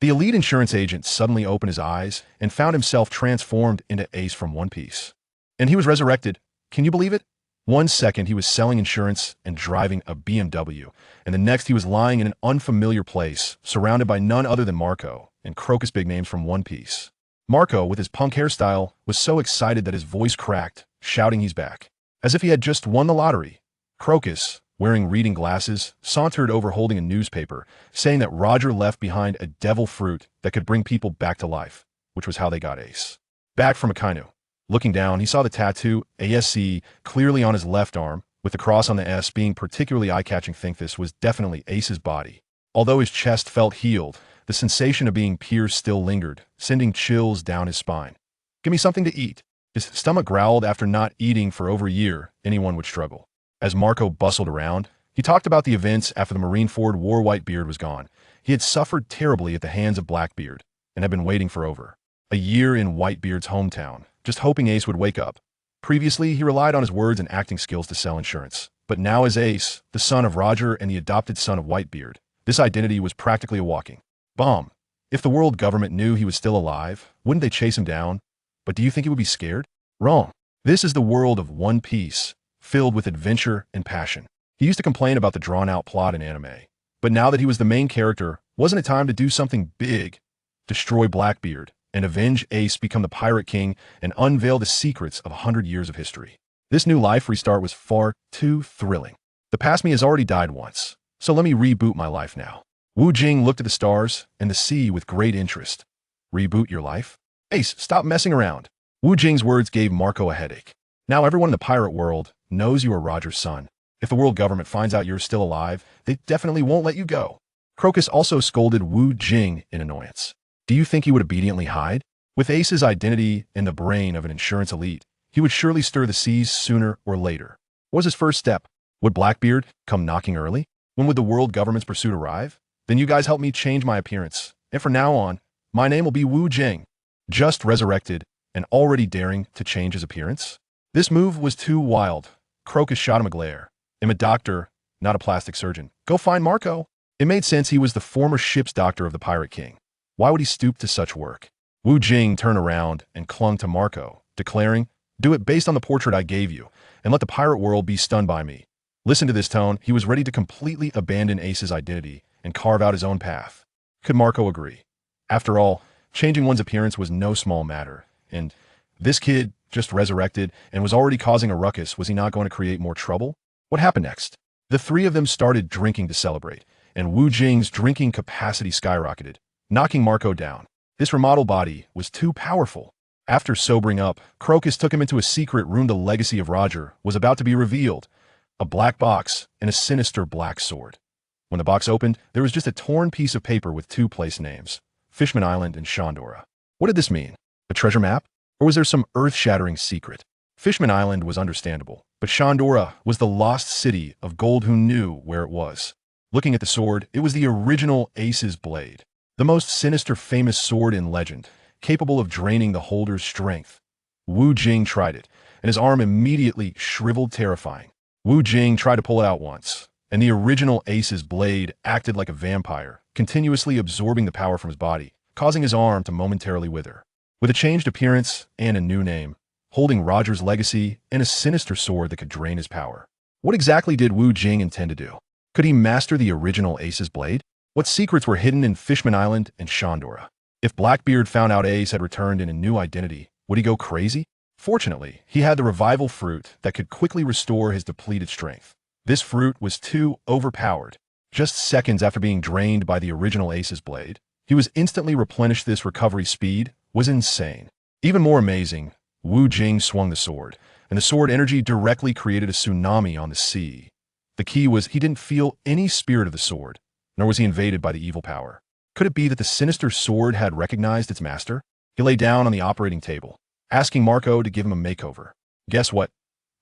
The elite insurance agent suddenly opened his eyes and found himself transformed into Ace from One Piece. And he was resurrected. Can you believe it? One second he was selling insurance and driving a BMW, and the next he was lying in an unfamiliar place, surrounded by none other than Marco and Crocus big names from One Piece. Marco, with his punk hairstyle, was so excited that his voice cracked, shouting he's back, as if he had just won the lottery. Crocus, wearing reading glasses, sauntered over holding a newspaper, saying that Roger left behind a devil fruit that could bring people back to life, which was how they got Ace. Back from Akainu. Looking down, he saw the tattoo, ASC, clearly on his left arm, with the cross on the S being particularly eye-catching. Think this was definitely Ace's body. Although his chest felt healed, the sensation of being pierced still lingered, sending chills down his spine. Give me something to eat. His stomach growled. After not eating for over a year, anyone would struggle. As Marco bustled around, he talked about the events after the Marineford War. Whitebeard was gone. He had suffered terribly at the hands of Blackbeard, and had been waiting for over a year in Whitebeard's hometown, just hoping Ace would wake up. Previously, he relied on his words and acting skills to sell insurance. But now as Ace, the son of Roger and the adopted son of Whitebeard, this identity was practically a walking bomb. If the world government knew he was still alive, wouldn't they chase him down? But do you think he would be scared? Wrong. This is the world of One Piece, filled with adventure and passion. He used to complain about the drawn-out plot in anime. But now that he was the main character, wasn't it time to do something big? Destroy Blackbeard, and avenge Ace, become the Pirate King, and unveil the secrets of 100 years of history. This new life restart was far too thrilling. The past me has already died once, so let me reboot my life now. Wu Jing looked at the stars and the sea with great interest. Reboot your life? Ace, stop messing around. Wu Jing's words gave Marco a headache. Now everyone in the pirate world knows you are Roger's son. If the world government finds out you're still alive, they definitely won't let you go. Crocus also scolded Wu Jing in annoyance. Do you think he would obediently hide? With Ace's identity in the brain of an insurance elite, he would surely stir the seas sooner or later. What was his first step? Would Blackbeard come knocking early? When would the world government's pursuit arrive? Then you guys help me change my appearance. And from now on, my name will be Wu Jing. Just resurrected and already daring to change his appearance? This move was too wild. Crocus shot him a glare. I'm a doctor, not a plastic surgeon. Go find Marco. It made sense. He was the former ship's doctor of the Pirate King. Why would he stoop to such work? Wu Jing turned around and clung to Marco, declaring, do it based on the portrait I gave you, and let the pirate world be stunned by me. Listen to this tone. He was ready to completely abandon Ace's identity and carve out his own path. Could Marco agree? After all, changing one's appearance was no small matter, and this kid just resurrected and was already causing a ruckus. Was he not going to create more trouble? What happened next? The three of them started drinking to celebrate, and Wu Jing's drinking capacity skyrocketed, knocking Marco down. This remodeled body was too powerful. After sobering up, Crocus took him into a secret room. The legacy of Roger was about to be revealed. A black box and a sinister black sword. When the box opened, there was just a torn piece of paper with two place names, Fishman Island and Shandora. What did this mean? A treasure map? Or was there some earth-shattering secret? Fishman Island was understandable, but Shandora was the lost city of gold. Who knew where it was? Looking at the sword, it was the original Ace's blade. The most sinister famous sword in legend, capable of draining the holder's strength. Wu Jing tried it, and his arm immediately shriveled, terrifying. Wu Jing tried to pull it out once, and the original Ace's blade acted like a vampire, continuously absorbing the power from his body, causing his arm to momentarily wither. With a changed appearance and a new name, holding Roger's legacy and a sinister sword that could drain his power. What exactly did Wu Jing intend to do? Could he master the original Ace's blade? What secrets were hidden in Fishman Island and Shandora? If Blackbeard found out Ace had returned in a new identity, would he go crazy? Fortunately, he had the revival fruit that could quickly restore his depleted strength. This fruit was too overpowered. Just seconds after being drained by the original Ace's blade, he was instantly replenished. This recovery speed was insane. Even more amazing, Wu Jing swung the sword, and the sword energy directly created a tsunami on the sea. The key was he didn't feel any spirit of the sword, nor was he invaded by the evil power. Could it be that the sinister sword had recognized its master? He lay down on the operating table, asking Marco to give him a makeover. Guess what?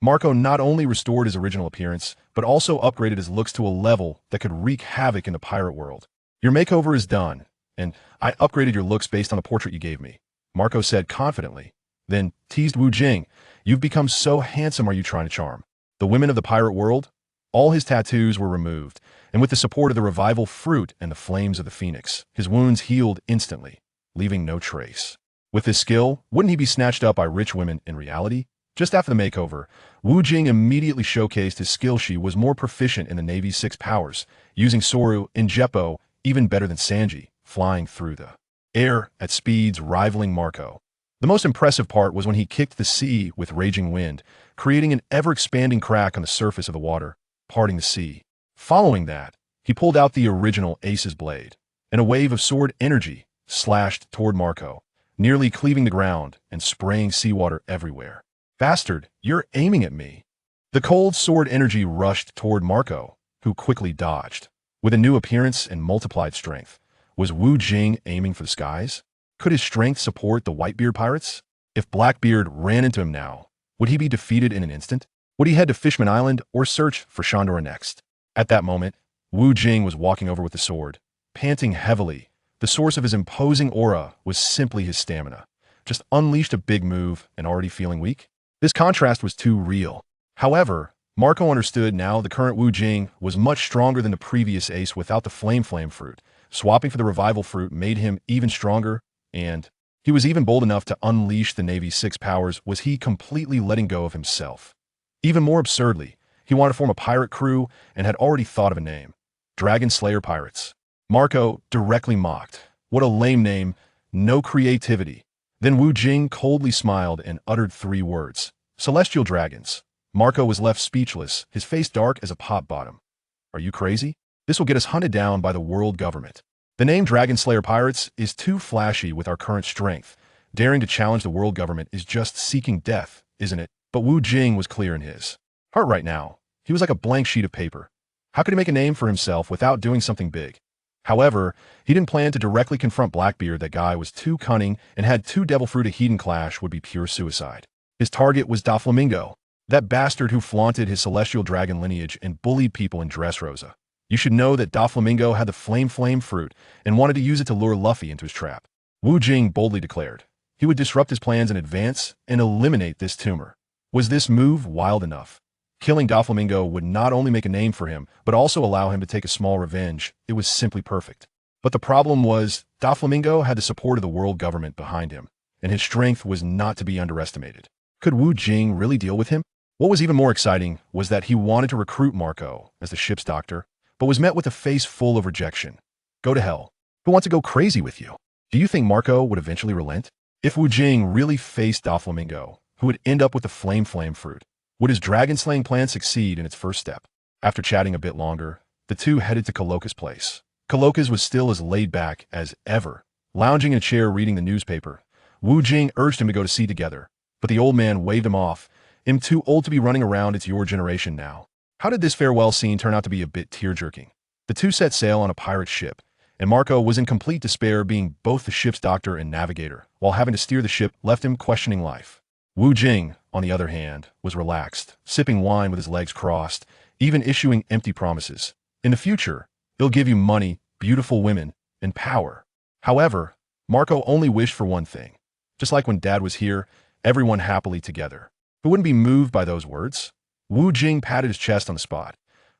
Marco not only restored his original appearance, but also upgraded his looks to a level that could wreak havoc in the pirate world. Your makeover is done, and I upgraded your looks based on the portrait you gave me, Marco said confidently. Then teased Wu Jing, you've become so handsome. Are you trying to charm the women of the pirate world? All his tattoos were removed, and with the support of the revival fruit and the flames of the phoenix, his wounds healed instantly, leaving no trace. With his skill, wouldn't he be snatched up by rich women in reality? Just after the makeover, Wu Jing immediately showcased his skill. She was more proficient in the Navy's 6 powers, using Soru and Jeppo even better than Sanji, flying through the air at speeds rivaling Marco. The most impressive part was when he kicked the sea with raging wind, creating an ever-expanding crack on the surface of the water, parting the sea. Following that, he pulled out the original Ace's blade, and a wave of sword energy slashed toward Marco, nearly cleaving the ground and spraying seawater everywhere. "Bastard, you're aiming at me." The cold sword energy rushed toward Marco, who quickly dodged. With a new appearance and multiplied strength, was Wu Jing aiming for the skies? Could his strength support the Whitebeard pirates? If Blackbeard ran into him now, would he be defeated in an instant? Would he head to Fishman Island or search for Chandora next? At that moment, Wu Jing was walking over with the sword, panting heavily. The source of his imposing aura was simply his stamina. Just unleashed a big move and already feeling weak? This contrast was too real. However, Marco understood now the current Wu Jing was much stronger than the previous ace without the flame fruit. Swapping for the revival fruit made him even stronger, and he was even bold enough to unleash the Navy's 6 powers. Was he completely letting go of himself? Even more absurdly, he wanted to form a pirate crew and had already thought of a name: Dragon Slayer Pirates. Marco directly mocked. What a lame name, no creativity. Then Wu Jing coldly smiled and uttered 3 words: Celestial Dragons. Marco was left speechless, his face dark as a pot bottom. Are you crazy? This will get us hunted down by the world government. The name Dragon Slayer Pirates is too flashy with our current strength. Daring to challenge the world government is just seeking death, isn't it? But Wu Jing was clear in his heart right now. He was like a blank sheet of paper. How could he make a name for himself without doing something big? However, he didn't plan to directly confront Blackbeard. That guy was too cunning and had 2 devil fruit. A heathen clash would be pure suicide. His target was Doflamingo, that bastard who flaunted his celestial dragon lineage and bullied people in Dressrosa. You should know that Doflamingo had the flame fruit and wanted to use it to lure Luffy into his trap. Wu Jing boldly declared he would disrupt his plans in advance and eliminate this tumor. Was this move wild enough? Killing Doflamingo would not only make a name for him, but also allow him to take a small revenge. It was simply perfect. But the problem was, Doflamingo had the support of the world government behind him, and his strength was not to be underestimated. Could Wu Jing really deal with him? What was even more exciting was that he wanted to recruit Marco as the ship's doctor, but was met with a face full of rejection. Go to hell. Who wants to go crazy with you? Do you think Marco would eventually relent? If Wu Jing really faced Doflamingo, who would end up with the flame fruit? Would his dragon-slaying plan succeed in its first step? After chatting a bit longer, the two headed to Coloca's place. Coloca's was still as laid back as ever, lounging in a chair reading the newspaper. Wu Jing urged him to go to sea together, but the old man waved him off. "I'm too old to be running around, it's your generation now." How did this farewell scene turn out to be a bit tear-jerking? The two set sail on a pirate ship, and Marco was in complete despair, being both the ship's doctor and navigator, while having to steer the ship left him questioning life. Wu Jing, on the other hand, was relaxed, sipping wine with his legs crossed, even issuing empty promises. In the future, he'll give you money, beautiful women, and power. However, Marco only wished for one thing. Just like when Dad was here, everyone happily together. Who wouldn't be moved by those words? Wu Jing patted his chest on the spot.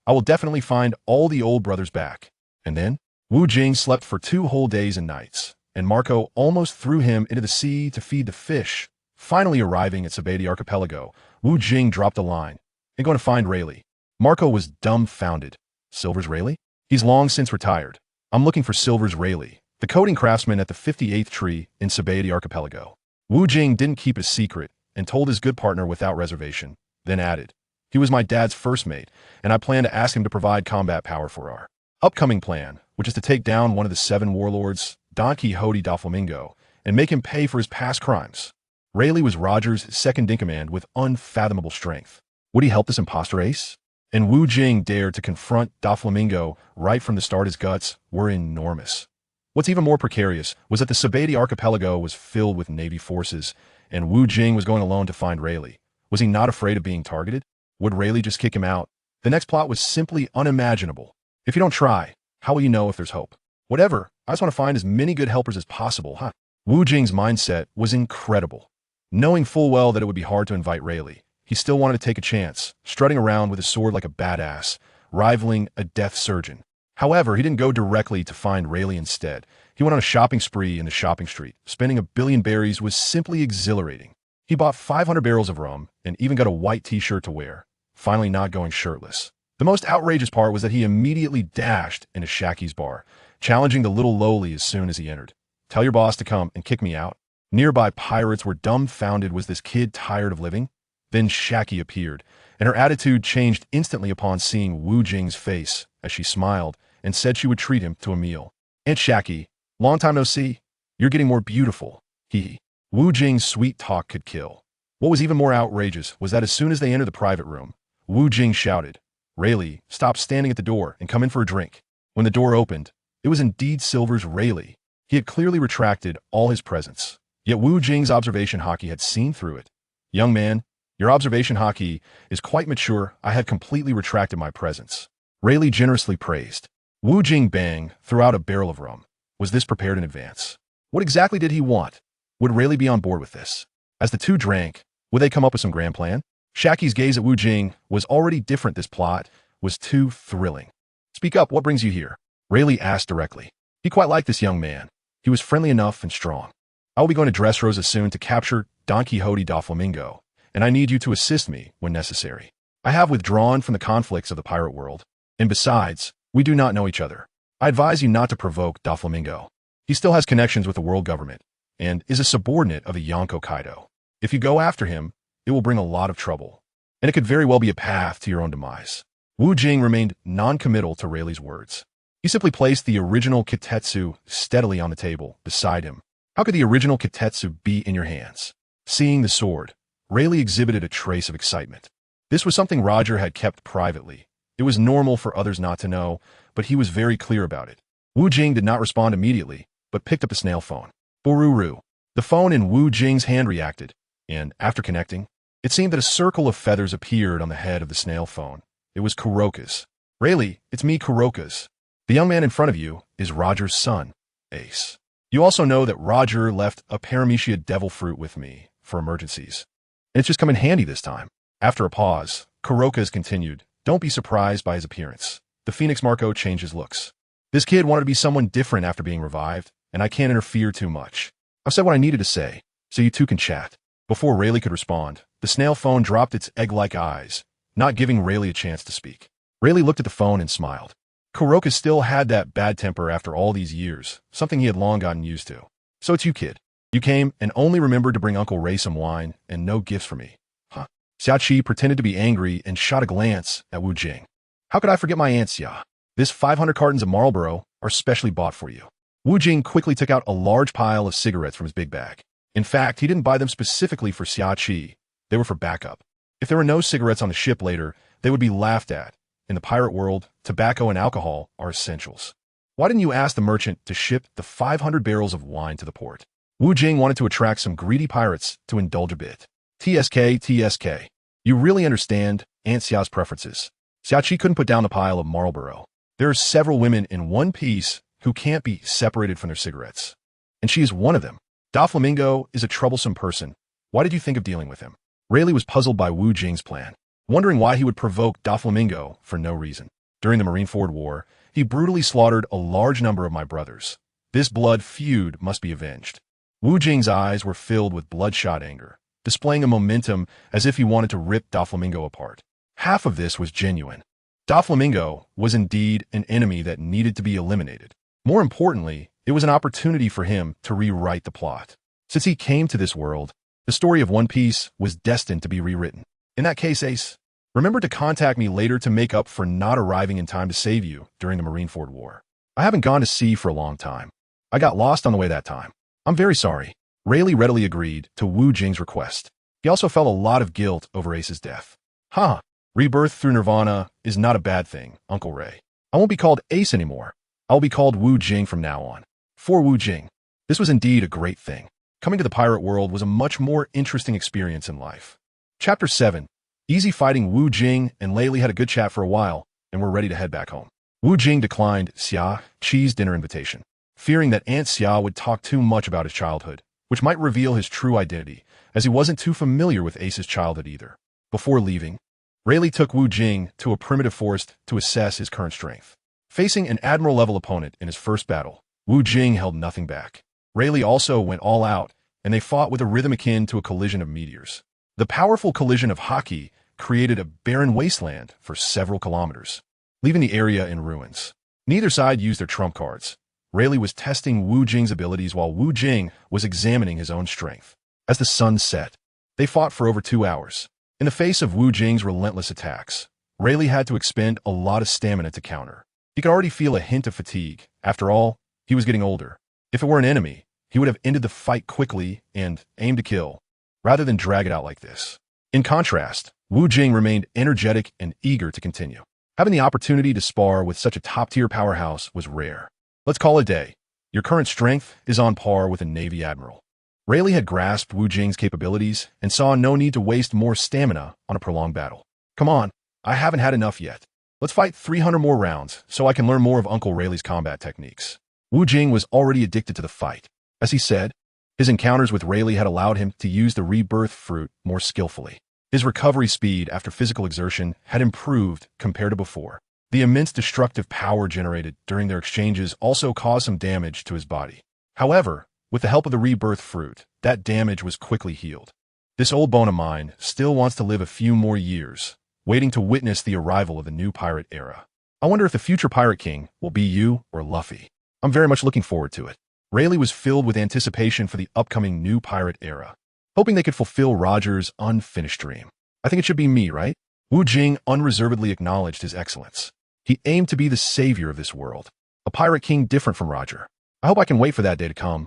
"I will definitely find all the old brothers back." And then, Wu Jing slept for 2 whole days and nights, and Marco almost threw him into the sea to feed the fish. Finally arriving at Sabeti Archipelago, Wu Jing dropped a line. "I'm going to find Rayleigh." Marco was dumbfounded. "Silver's Rayleigh? He's long since retired." "I'm looking for Silver's Rayleigh, the coding craftsman at the 58th tree in Sabeti Archipelago." Wu Jing didn't keep his secret and told his good partner without reservation, then added, "He was my dad's first mate, and I plan to ask him to provide combat power for our upcoming plan, which is to take down one of the 7 warlords, Don Quixote Doflamingo, and make him pay for his past crimes." Rayleigh was Roger's second-in-command with unfathomable strength. Would he help this imposter ace? And Wu Jing dared to confront Doflamingo right from the start. His guts were enormous. What's even more precarious was that the Sabeti Archipelago was filled with Navy forces, and Wu Jing was going alone to find Rayleigh. Was he not afraid of being targeted? Would Rayleigh just kick him out? The next plot was simply unimaginable. If you don't try, how will you know if there's hope? Whatever, I just want to find as many good helpers as possible, huh? Wu Jing's mindset was incredible. Knowing full well that it would be hard to invite Rayleigh, he still wanted to take a chance, strutting around with his sword like a badass, rivaling a death surgeon. However, he didn't go directly to find Rayleigh instead. He went on a shopping spree in the shopping street. Spending 1 billion berries was simply exhilarating. He bought 500 barrels of rum and even got a white t-shirt to wear, finally not going shirtless. The most outrageous part was that he immediately dashed into Shacky's bar, challenging the little lowly as soon as he entered. "Tell your boss to come and kick me out." Nearby pirates were dumbfounded. Was this kid tired of living? Then Shacky appeared, and her attitude changed instantly upon seeing Wu Jing's face as she smiled and said she would treat him to a meal. "Aunt Shacky, long time no see. You're getting more beautiful." Hee. Wu Jing's sweet talk could kill. What was even more outrageous was that as soon as they entered the private room, Wu Jing shouted, "Rayleigh, stop standing at the door and come in for a drink." When the door opened, it was indeed Silver's Rayleigh. He had clearly retracted all his presence. Yet Wu Jing's observation hockey had seen through it. "Young man, your observation hockey is quite mature. I had completely retracted my presence." Rayleigh generously praised. Wu Jing bang threw out a barrel of rum. Was this prepared in advance? What exactly did he want? Would Rayleigh be on board with this? As the two drank, would they come up with some grand plan? Shacky's gaze at Wu Jing was already different. This plot was too thrilling. "Speak up, what brings you here?" Rayleigh asked directly. He quite liked this young man. He was friendly enough and strong. "I will be going to Dressrosa soon to capture Don Quixote da Flamingo, and I need you to assist me when necessary. I have withdrawn from the conflicts of the pirate world, and besides, we do not know each other. I advise you not to provoke da Flamingo. He still has connections with the world government, and is a subordinate of the Yonko Kaido. If you go after him, it will bring a lot of trouble, and it could very well be a path to your own demise." Wu Jing remained non-committal to Rayleigh's words. He simply placed the original Kitetsu steadily on the table beside him. How could the original Kitetsu be in your hands? Seeing the sword, Rayleigh exhibited a trace of excitement. This was something Roger had kept privately. It was normal for others not to know, but he was very clear about it. Wu Jing did not respond immediately, but picked up the snail phone. Boruru. The phone in Wu Jing's hand reacted, and after connecting, it seemed that a circle of feathers appeared on the head of the snail phone. It was Kuroka's. "Rayleigh, it's me, Kuroka's. The young man in front of you is Roger's son, Ace. You also know that Roger left a paramecia devil fruit with me for emergencies, and it's just come in handy this time." After a pause, Kuroka's continued, "Don't be surprised by his appearance. The Phoenix Marco changed his looks. This kid wanted to be someone different after being revived, and I can't interfere too much. I've said what I needed to say, so you two can chat." Before Rayleigh could respond, the snail phone dropped its egg-like eyes, not giving Rayleigh a chance to speak. Rayleigh looked at the phone and smiled. Kuroka still had that bad temper after all these years, something he had long gotten used to. "So it's you, kid. You came and only remembered to bring Uncle Ray some wine and no gifts for me. Huh?" Xiaoqi pretended to be angry and shot a glance at Wu Jing. "How could I forget my Aunt Xia? This 500 cartons of Marlboro are specially bought for you." Wu Jing quickly took out a large pile of cigarettes from his big bag. In fact, he didn't buy them specifically for Xiaoqi. They were for backup. If there were no cigarettes on the ship later, they would be laughed at. In the pirate world, tobacco and alcohol are essentials. "Why didn't you ask the merchant to ship the 500 barrels of wine to the port?" Wu Jing wanted to attract some greedy pirates to indulge a bit. TSK. You really understand Aunt Xiao's preferences." Xiaoqi couldn't put down the pile of Marlboro. There are several women in one piece who can't be separated from their cigarettes, and she is one of them. Da Flamingo is a troublesome person. Why did you think of dealing with him? Rayleigh was puzzled by Wu Jing's plan, wondering why he would provoke Da Flamingo for no reason. "During the Marineford War, he brutally slaughtered a large number of my brothers. This blood feud must be avenged." Wu Jing's eyes were filled with bloodshot anger, displaying a momentum as if he wanted to rip Da Flamingo apart. Half of this was genuine. Da Flamingo was indeed an enemy that needed to be eliminated. More importantly, it was an opportunity for him to rewrite the plot. Since he came to this world, the story of One Piece was destined to be rewritten. In that case, Ace, remember to contact me later to make up for not arriving in time to save you during the Marineford War. I haven't gone to sea for a long time. I got lost on the way that time. I'm very sorry." Rayleigh readily agreed to Wu Jing's request. He also felt a lot of guilt over Ace's death. "Huh, rebirth through nirvana is not a bad thing, Uncle Ray. I won't be called Ace anymore. I'll be called Wu Jing from now on." For Wu Jing, this was indeed a great thing. Coming to the pirate world was a much more interesting experience in life. Chapter 7. Easy fighting. Wu Jing and Rayleigh had a good chat for a while and were ready to head back home. Wu Jing declined Xiaoqi's dinner invitation, fearing that Aunt Xia would talk too much about his childhood, which might reveal his true identity, as he wasn't too familiar with Ace's childhood either. Before leaving, Rayleigh took Wu Jing to a primitive forest to assess his current strength. Facing an admiral-level opponent in his first battle, Wu Jing held nothing back. Rayleigh also went all out, and they fought with a rhythm akin to a collision of meteors. The powerful collision of hockey created a barren wasteland for several kilometers, leaving the area in ruins. Neither side used their trump cards. Rayleigh was testing Wu Jing's abilities while Wu Jing was examining his own strength. As the sun set, they fought for over 2 hours. In the face of Wu Jing's relentless attacks, Rayleigh had to expend a lot of stamina to counter. He could already feel a hint of fatigue. After all, he was getting older. If it were an enemy, he would have ended the fight quickly and aimed to kill, rather than drag it out like this. In contrast, Wu Jing remained energetic and eager to continue. Having the opportunity to spar with such a top-tier powerhouse was rare. Let's call it a day. Your current strength is on par with a Navy admiral. Rayleigh had grasped Wu Jing's capabilities and saw no need to waste more stamina on a prolonged battle. Come on, I haven't had enough yet. Let's fight 300 more rounds so I can learn more of Uncle Rayleigh's combat techniques. Wu Jing was already addicted to the fight. As he said, his encounters with Rayleigh had allowed him to use the rebirth fruit more skillfully. His recovery speed after physical exertion had improved compared to before. The immense destructive power generated during their exchanges also caused some damage to his body. However, with the help of the rebirth fruit, that damage was quickly healed. This old bone of mine still wants to live a few more years, waiting to witness the arrival of the new pirate era. I wonder if the future pirate king will be you or Luffy. I'm very much looking forward to it. Rayleigh was filled with anticipation for the upcoming new pirate era, hoping they could fulfill Roger's unfinished dream. I think it should be me, right? Wu Jing unreservedly acknowledged his excellence. He aimed to be the savior of this world, a pirate king different from Roger. I hope I can wait for that day to come.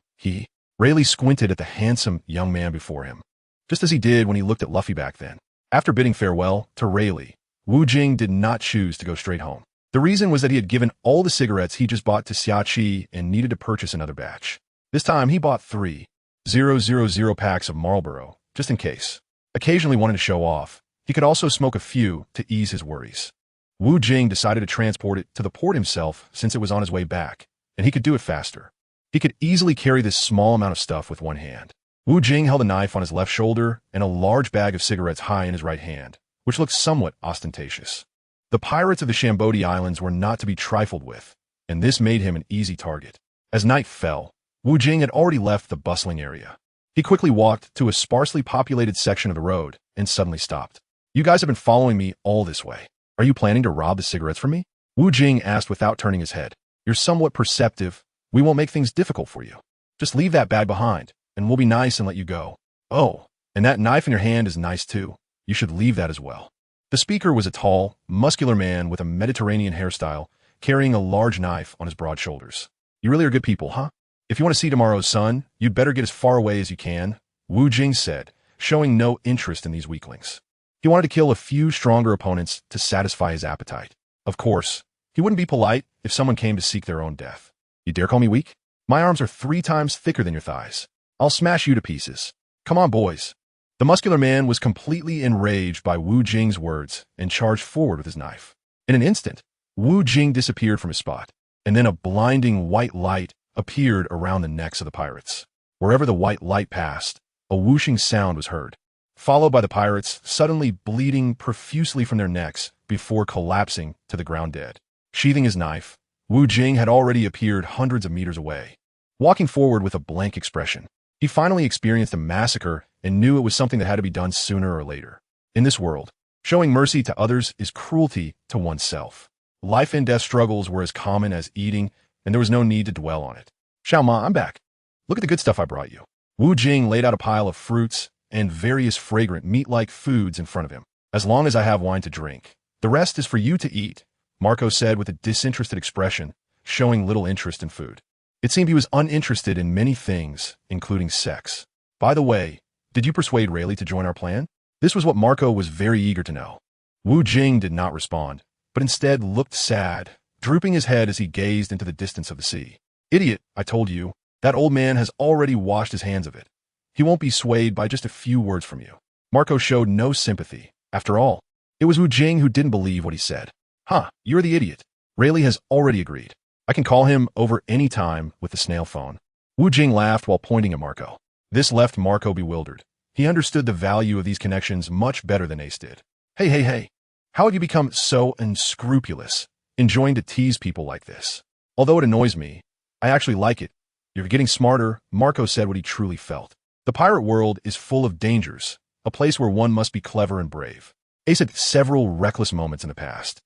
Rayleigh squinted at the handsome young man before him, just as he did when he looked at Luffy back then. After bidding farewell to Rayleigh, Wu Jing did not choose to go straight home. The reason was that he had given all the cigarettes he just bought to Xiaoqi and needed to purchase another batch. This time, he bought 3,000 packs of Marlboro, just in case. Occasionally wanting to show off, he could also smoke a few to ease his worries. Wu Jing decided to transport it to the port himself since it was on his way back, and he could do it faster. He could easily carry this small amount of stuff with one hand. Wu Jing held a knife on his left shoulder and a large bag of cigarettes high in his right hand, which looked somewhat ostentatious. The pirates of the Shambodi Islands were not to be trifled with, and this made him an easy target. As night fell, Wu Jing had already left the bustling area. He quickly walked to a sparsely populated section of the road and suddenly stopped. You guys have been following me all this way. Are you planning to rob the cigarettes from me? Wu Jing asked without turning his head. You're somewhat perceptive. We won't make things difficult for you. Just leave that bag behind, and we'll be nice and let you go. Oh, and that knife in your hand is nice too. You should leave that as well. The speaker was a tall, muscular man with a Mediterranean hairstyle, carrying a large knife on his broad shoulders. You really are good people, huh? If you want to see tomorrow's sun, you'd better get as far away as you can, Wu Jing said, showing no interest in these weaklings. He wanted to kill a few stronger opponents to satisfy his appetite. Of course, he wouldn't be polite if someone came to seek their own death. You dare call me weak? My arms are 3 times thicker than your thighs. I'll smash you to pieces. Come on, boys. The muscular man was completely enraged by Wu Jing's words and charged forward with his knife. In an instant, Wu Jing disappeared from his spot, and then a blinding white light appeared around the necks of the pirates. Wherever the white light passed, a whooshing sound was heard, followed by the pirates suddenly bleeding profusely from their necks before collapsing to the ground dead. Sheathing his knife, Wu Jing had already appeared hundreds of meters away, walking forward with a blank expression. He finally experienced a massacre and knew it was something that had to be done sooner or later. In this world, showing mercy to others is cruelty to oneself. Life and death struggles were as common as eating, and there was no need to dwell on it. Xiao Ma, I'm back. Look at the good stuff I brought you. Wu Jing laid out a pile of fruits and various fragrant meat-like foods in front of him. As long as I have wine to drink, the rest is for you to eat, Marco said with a disinterested expression, showing little interest in food. It seemed he was uninterested in many things, including sex. By the way, did you persuade Rayleigh to join our plan? This was what Marco was very eager to know. Wu Jing did not respond, but instead looked sad, drooping his head as he gazed into the distance of the sea. Idiot, I told you, that old man has already washed his hands of it. He won't be swayed by just a few words from you. Marco showed no sympathy. After all, it was Wu Jing who didn't believe what he said. Huh, you're the idiot. Rayleigh has already agreed. I can call him over any time with the snail phone. Wu Jing laughed while pointing at Marco. This left Marco bewildered. He understood the value of these connections much better than Ace did. Hey, How have you become so unscrupulous, enjoying to tease people like this? Although it annoys me, I actually like it. You're getting smarter, Marco said what he truly felt. The pirate world is full of dangers, a place where one must be clever and brave. Ace had several reckless moments in the past,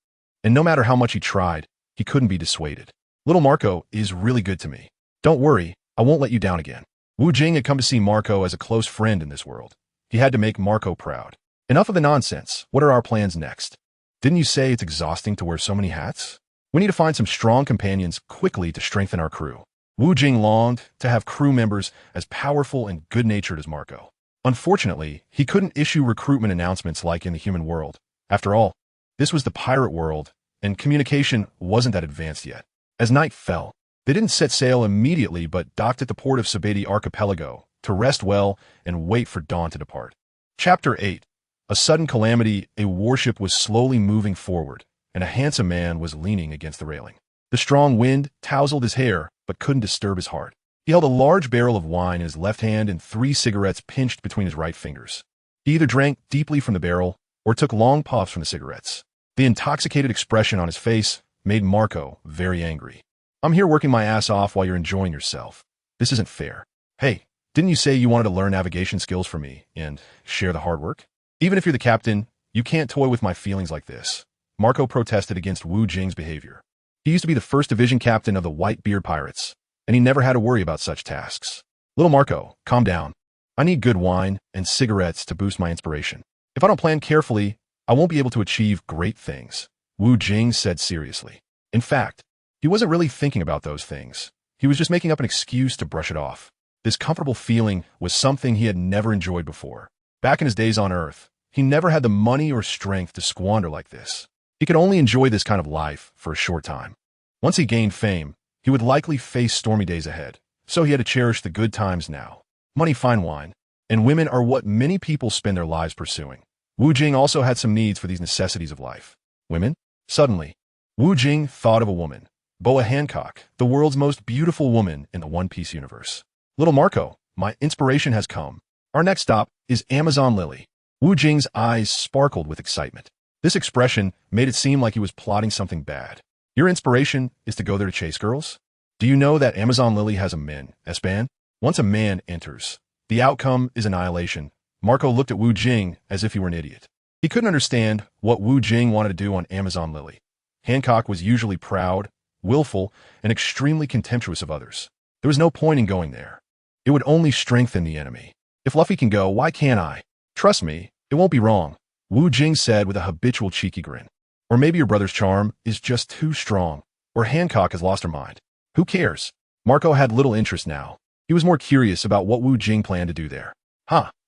and no matter how much he tried, he couldn't be dissuaded. Little Marco is really good to me. Don't worry, I won't let you down again. Wu Jing had come to see Marco as a close friend in this world. He had to make Marco proud. Enough of the nonsense. What are our plans next? Didn't you say it's exhausting to wear so many hats? We need to find some strong companions quickly to strengthen our crew. Wu Jing longed to have crew members as powerful and good-natured as Marco. Unfortunately, he couldn't issue recruitment announcements like in the human world. After all, this was the pirate world, and communication wasn't that advanced yet. As night fell, they didn't set sail immediately but docked at the port of Sabeti Archipelago to rest well and wait for dawn to depart. Chapter 8. A sudden calamity, a warship was slowly moving forward, and a handsome man was leaning against the railing. The strong wind tousled his hair, but couldn't disturb his heart. He held a large barrel of wine in his left hand and 3 cigarettes pinched between his right fingers. He either drank deeply from the barrel or took long puffs from the cigarettes. The intoxicated expression on his face made Marco very angry. I'm here working my ass off while you're enjoying yourself. This isn't fair. Hey, didn't you say you wanted to learn navigation skills from me and share the hard work? Even if you're the captain, you can't toy with my feelings like this. Marco protested against Wu Jing's behavior. He used to be the first division captain of the White-Beard Pirates, and he never had to worry about such tasks. Little Marco, calm down. I need good wine and cigarettes to boost my inspiration. If I don't plan carefully, I won't be able to achieve great things, Wu Jing said seriously. In fact, he wasn't really thinking about those things. He was just making up an excuse to brush it off. This comfortable feeling was something he had never enjoyed before. Back in his days on Earth, he never had the money or strength to squander like this. He could only enjoy this kind of life for a short time. Once he gained fame, he would likely face stormy days ahead, so he had to cherish the good times now. Money, fine wine, and women are what many people spend their lives pursuing. Wu Jing also had some needs for these necessities of life. Women? Suddenly, Wu Jing thought of a woman, Boa Hancock, the world's most beautiful woman in the One Piece universe. Little Marco, my inspiration has come. Our next stop is Amazon Lily. Wu Jing's eyes sparkled with excitement. This expression made it seem like he was plotting something bad. Your inspiration is to go there to chase girls? Do you know that Amazon Lily has a man, S-band? Once a man enters, the outcome is annihilation. Marco looked at Wu Jing as if he were an idiot. He couldn't understand what Wu Jing wanted to do on Amazon Lily. Hancock was usually proud, willful, and extremely contemptuous of others. There was no point in going there. It would only strengthen the enemy. If Luffy can go, why can't I? Trust me, it won't be wrong, Wu Jing said with a habitual cheeky grin. Or maybe your brother's charm is just too strong, or Hancock has lost her mind. Who cares? Marco had little interest now. He was more curious about what Wu Jing planned to do there.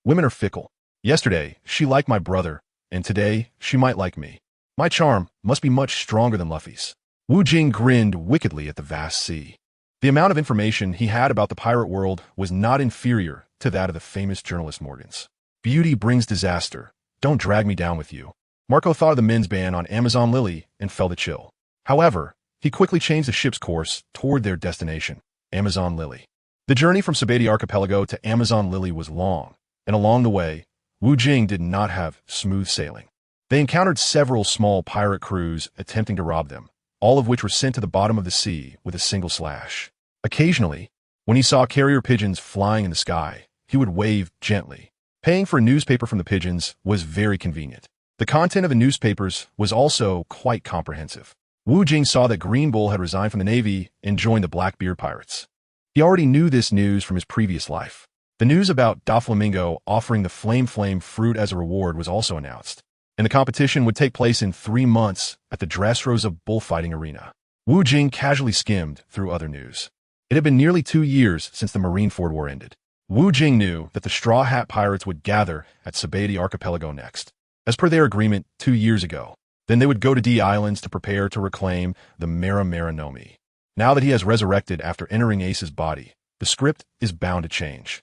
Women are fickle. Yesterday, she liked my brother, and today, she might like me. My charm must be much stronger than Luffy's. Wu Jing grinned wickedly at the vast sea. The amount of information he had about the pirate world was not inferior to that of the famous journalist Morgan's. Beauty brings disaster. Don't drag me down with you. Marco thought of the men's ban on Amazon Lily and felt a chill. However, he quickly changed the ship's course toward their destination, Amazon Lily. The journey from Sabeti Archipelago to Amazon Lily was long, and along the way, Wu Jing did not have smooth sailing. They encountered several small pirate crews attempting to rob them, all of which were sent to the bottom of the sea with a single slash. Occasionally, when he saw carrier pigeons flying in the sky, he would wave gently. Paying for a newspaper from the pigeons was very convenient. The content of the newspapers was also quite comprehensive. Wu Jing saw that Green Bull had resigned from the Navy and joined the Blackbeard Pirates. He already knew this news from his previous life. The news about Doflamingo offering the Flame fruit as a reward was also announced, and the competition would take place in 3 months at the Dressrosa Bullfighting Arena. Wu Jing casually skimmed through other news. It had been nearly 2 years since the Marineford War ended. Wu Jing knew that the Straw Hat Pirates would gather at Sabeti Archipelago next, as per their agreement 2 years ago. Then they would go to D Islands to prepare to reclaim the Nomi. Now that he has resurrected after entering Ace's body, the script is bound to change.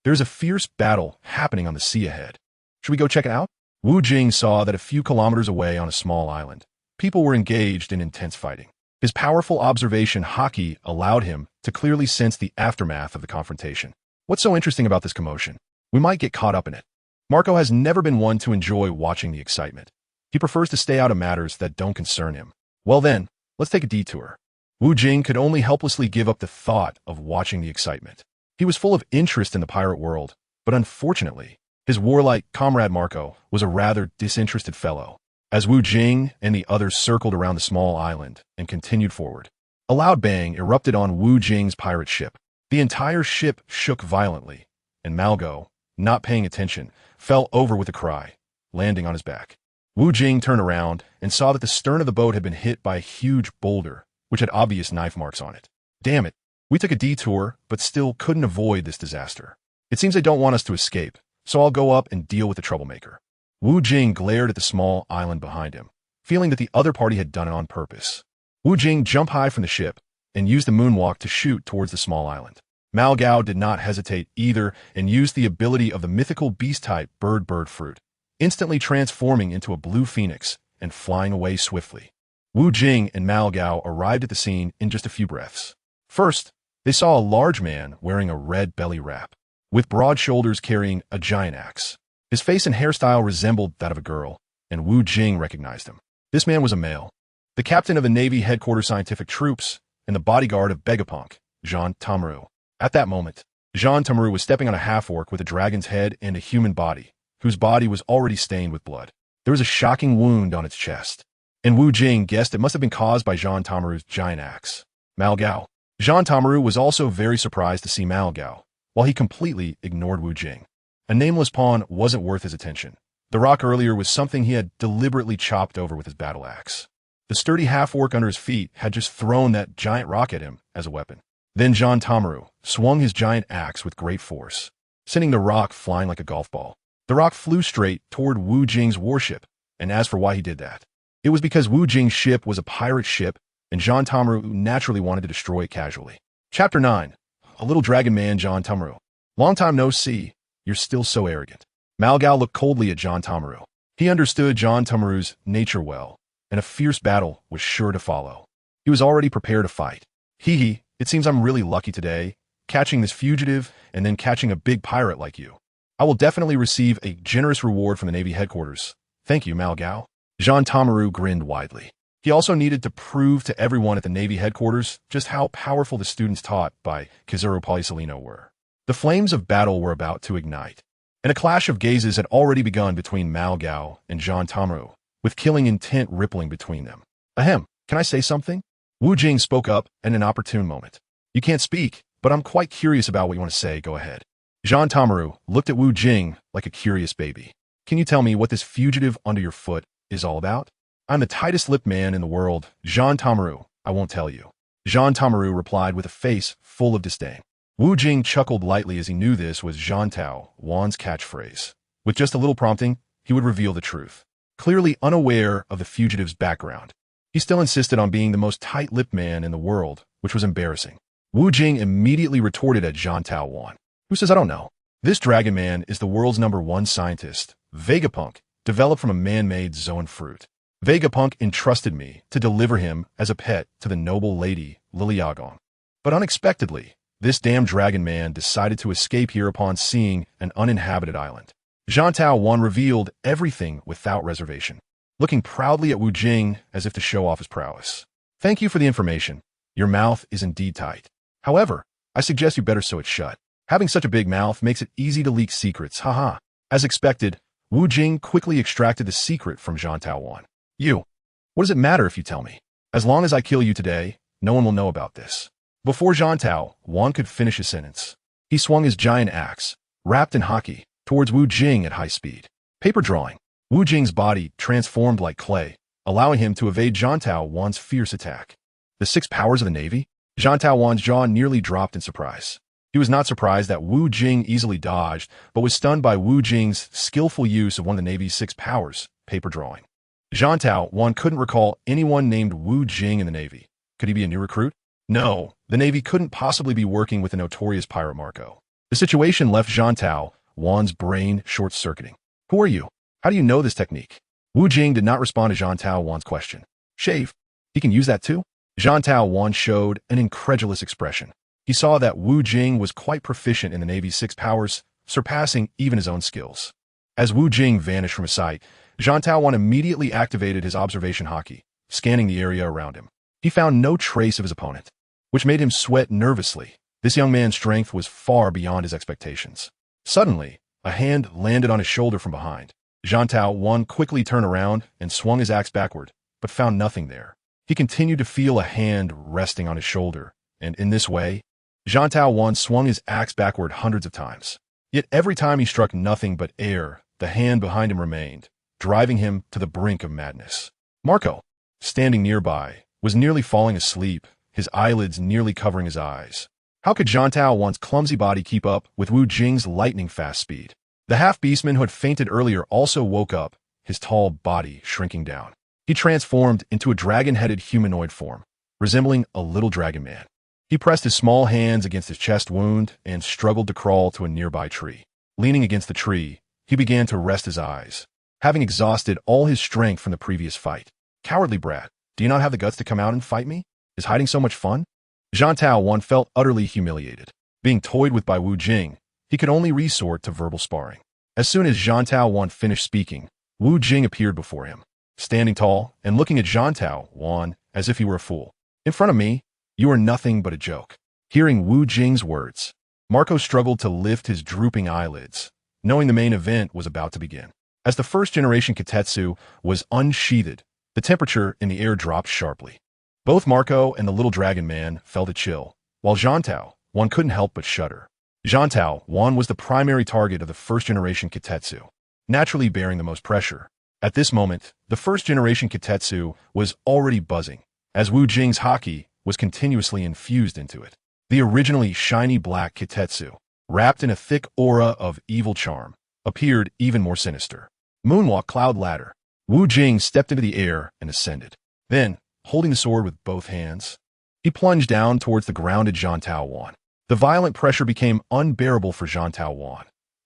There's a fierce battle happening on the sea ahead. Should we go check it out? Wu Jing saw that a few kilometers away on a small island, people were engaged in intense fighting. His powerful observation haki allowed him to clearly sense the aftermath of the confrontation. What's so interesting about this commotion? We might get caught up in it. Marco has never been one to enjoy watching the excitement. He prefers to stay out of matters that don't concern him. Well then, let's take a detour. Wu Jing could only helplessly give up the thought of watching the excitement. He was full of interest in the pirate world, but unfortunately, his warlike comrade Marco was a rather disinterested fellow. As Wu Jing and the others circled around the small island and continued forward, a loud bang erupted on Wu Jing's pirate ship. The entire ship shook violently, and Malgo, not paying attention, fell over with a cry, landing on his back. Wu Jing turned around and saw that the stern of the boat had been hit by a huge boulder, which had obvious knife marks on it. Damn it, we took a detour, but still couldn't avoid this disaster. It seems they don't want us to escape, so I'll go up and deal with the troublemaker. Wu Jing glared at the small island behind him, feeling that the other party had done it on purpose. Wu Jing jumped high from the ship and used the moonwalk to shoot towards the small island. Mao Gao did not hesitate either and used the ability of the mythical beast-type bird fruit, instantly transforming into a blue phoenix and flying away swiftly. Wu Jing and Mao Gao arrived at the scene in just a few breaths. First, they saw a large man wearing a red belly wrap, with broad shoulders carrying a giant axe. His face and hairstyle resembled that of a girl, and Wu Jing recognized him. This man was a male, the captain of the Navy Headquarters Scientific Troops and the bodyguard of Vegapunk, Jean Tamru. At that moment, Jean Tamru was stepping on a half-orc with a dragon's head and a human body, whose body was already stained with blood. There was a shocking wound on its chest, and Wu Jing guessed it must have been caused by Jean Tamru's giant axe. Mao Gao. Jean Tamru was also very surprised to see Mao Gao, while he completely ignored Wu Jing. A nameless pawn wasn't worth his attention. The rock earlier was something he had deliberately chopped over with his battle axe. The sturdy half-orc under his feet had just thrown that giant rock at him as a weapon. Then Jean Tamru swung his giant axe with great force, sending the rock flying like a golf ball. The rock flew straight toward Wu Jing's warship, and as for why he did that, it was because Wu Jing's ship was a pirate ship, and Jean Tamru naturally wanted to destroy it casually. Chapter 9. A little dragon man, Jean Tamru. Long time no see. You're still so arrogant. Mao Gao looked coldly at Jean Tamru. He understood Jean Tamru's nature well, and a fierce battle was sure to follow. He was already prepared to fight. Hee, it seems I'm really lucky today, catching this fugitive and then catching a big pirate like you. I will definitely receive a generous reward from the Navy headquarters. Thank you, Mao Gao. Jean Tamru grinned widely. He also needed to prove to everyone at the Navy headquarters just how powerful the students taught by Kizuru Polysolino were. The flames of battle were about to ignite, and a clash of gazes had already begun between Mao Gao and Jean Tamru, with killing intent rippling between them. Ahem, can I say something? Wu Jing spoke up at an opportune moment. You can't speak, but I'm quite curious about what you want to say. Go ahead. Jean Tamru looked at Wu Jing like a curious baby. Can you tell me what this fugitive under your foot is all about? I'm the tightest-lipped man in the world, Jean Tamru. I won't tell you. Jean Tamru replied with a face full of disdain. Wu Jing chuckled lightly as he knew this was Jean Tao Wan's catchphrase. With just a little prompting, he would reveal the truth. Clearly unaware of the fugitive's background, he still insisted on being the most tight-lipped man in the world, which was embarrassing. Wu Jing immediately retorted at Jean Tao Wan, who says, I don't know. This dragon man is the world's #1 scientist, Vegapunk, developed from a man-made zoan fruit. Vegapunk entrusted me to deliver him as a pet to the noble lady Liliagong. But unexpectedly, this damn dragon man decided to escape here upon seeing an uninhabited island. Jean Tao Wan revealed everything without reservation, looking proudly at Wu Jing as if to show off his prowess. Thank you for the information. Your mouth is indeed tight. However, I suggest you better sew it shut. Having such a big mouth makes it easy to leak secrets, haha. As expected, Wu Jing quickly extracted the secret from Jean Tao Wan. You. What does it matter if you tell me? As long as I kill you today, no one will know about this. Before Jean Tao Wan could finish his sentence, he swung his giant axe, wrapped in haki, towards Wu Jing at high speed. Paper drawing. Wu Jing's body transformed like clay, allowing him to evade Jean Tao Wan's fierce attack. The 6 powers of the Navy? Jean Tao Wan's jaw nearly dropped in surprise. He was not surprised that Wu Jing easily dodged, but was stunned by Wu Jing's skillful use of one of the Navy's 6 powers, paper drawing. Jean Tao Wan couldn't recall anyone named Wu Jing in the Navy. Could he be a new recruit? No, the Navy couldn't possibly be working with the notorious pirate Marco. The situation left Jean Tao Wan's brain short-circuiting. Who are you? How do you know this technique? Wu Jing did not respond to Jean Tao Wan's question. Shave. He can use that too? Jean Tao Wan showed an incredulous expression. He saw that Wu Jing was quite proficient in the Navy's 6 powers, surpassing even his own skills. As Wu Jing vanished from his sight, Zhang Taowan immediately activated his observation hockey, scanning the area around him. He found no trace of his opponent, which made him sweat nervously. This young man's strength was far beyond his expectations. Suddenly, a hand landed on his shoulder from behind. Zhang Taowan quickly turned around and swung his axe backward, but found nothing there. He continued to feel a hand resting on his shoulder, and in this way, Zhang Taowan swung his axe backward hundreds of times. Yet every time he struck nothing but air, the hand behind him remained, driving him to the brink of madness. Marco, standing nearby, was nearly falling asleep, his eyelids nearly covering his eyes. How could Zhang Taowan's clumsy body keep up with Wu Jing's lightning-fast speed? The half-beastman who had fainted earlier also woke up, his tall body shrinking down. He transformed into a dragon-headed humanoid form, resembling a little dragon man. He pressed his small hands against his chest wound and struggled to crawl to a nearby tree. Leaning against the tree, he began to rest his eyes, having exhausted all his strength from the previous fight. Cowardly brat, do you not have the guts to come out and fight me? Is hiding so much fun? Zhang Taowan felt utterly humiliated. Being toyed with by Wu Jing, he could only resort to verbal sparring. As soon as Zhang Taowan finished speaking, Wu Jing appeared before him, standing tall and looking at Zhang Taowan as if he were a fool. In front of me, you are nothing but a joke. Hearing Wu Jing's words, Marco struggled to lift his drooping eyelids, knowing the main event was about to begin. As the first-generation Kitetsu was unsheathed, the temperature in the air dropped sharply. Both Marco and the little dragon man felt a chill, while Zhang Taowan couldn't help but shudder. Zhang Taowan was the primary target of the first-generation Kitetsu, naturally bearing the most pressure. At this moment, the first-generation Kitetsu was already buzzing, as Wu Jing's haki was continuously infused into it. The originally shiny black Kitetsu, wrapped in a thick aura of evil charm, appeared even more sinister. Moonwalk Cloud Ladder. Wu Jing stepped into the air and ascended. Then, holding the sword with both hands, he plunged down towards the grounded Zhang Taowan. The violent pressure became unbearable for Zhang Taowan.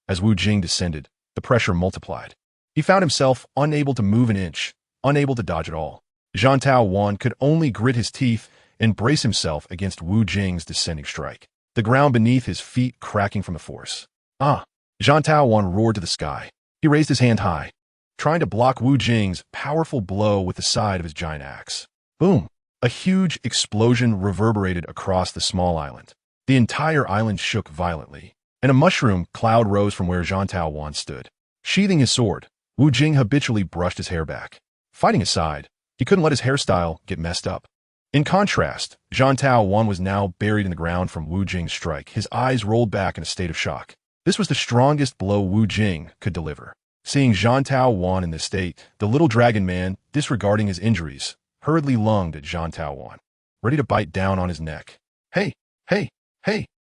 As Wu Jing descended, the pressure multiplied. He found himself unable to move an inch, unable to dodge at all. Zhang Taowan could only grit his teeth and brace himself against Wu Jing's descending strike, the ground beneath his feet cracking from the force. Ah! Zhang Taowan roared to the sky. He raised his hand high, trying to block Wu Jing's powerful blow with the side of his giant axe. Boom! A huge explosion reverberated across the small island. The entire island shook violently, and a mushroom cloud rose from where Zhang Taowan stood. Sheathing his sword, Wu Jing habitually brushed his hair back. Fighting aside, he couldn't let his hairstyle get messed up. In contrast, Zhang Taowan was now buried in the ground from Wu Jing's strike, his eyes rolled back in a state of shock. This was the strongest blow Wu Jing could deliver. Seeing Zhang Taowan in this state, the little dragon man, disregarding his injuries, hurriedly lunged at Zhang Taowan, ready to bite down on his neck. Hey,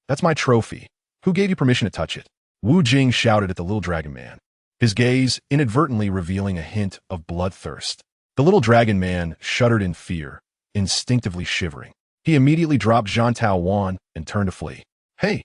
that's my trophy. Who gave you permission to touch it? Wu Jing shouted at the little dragon man, his gaze inadvertently revealing a hint of bloodthirst. The little dragon man shuddered in fear, instinctively shivering. He immediately dropped Zhang Taowan and turned to flee. Hey,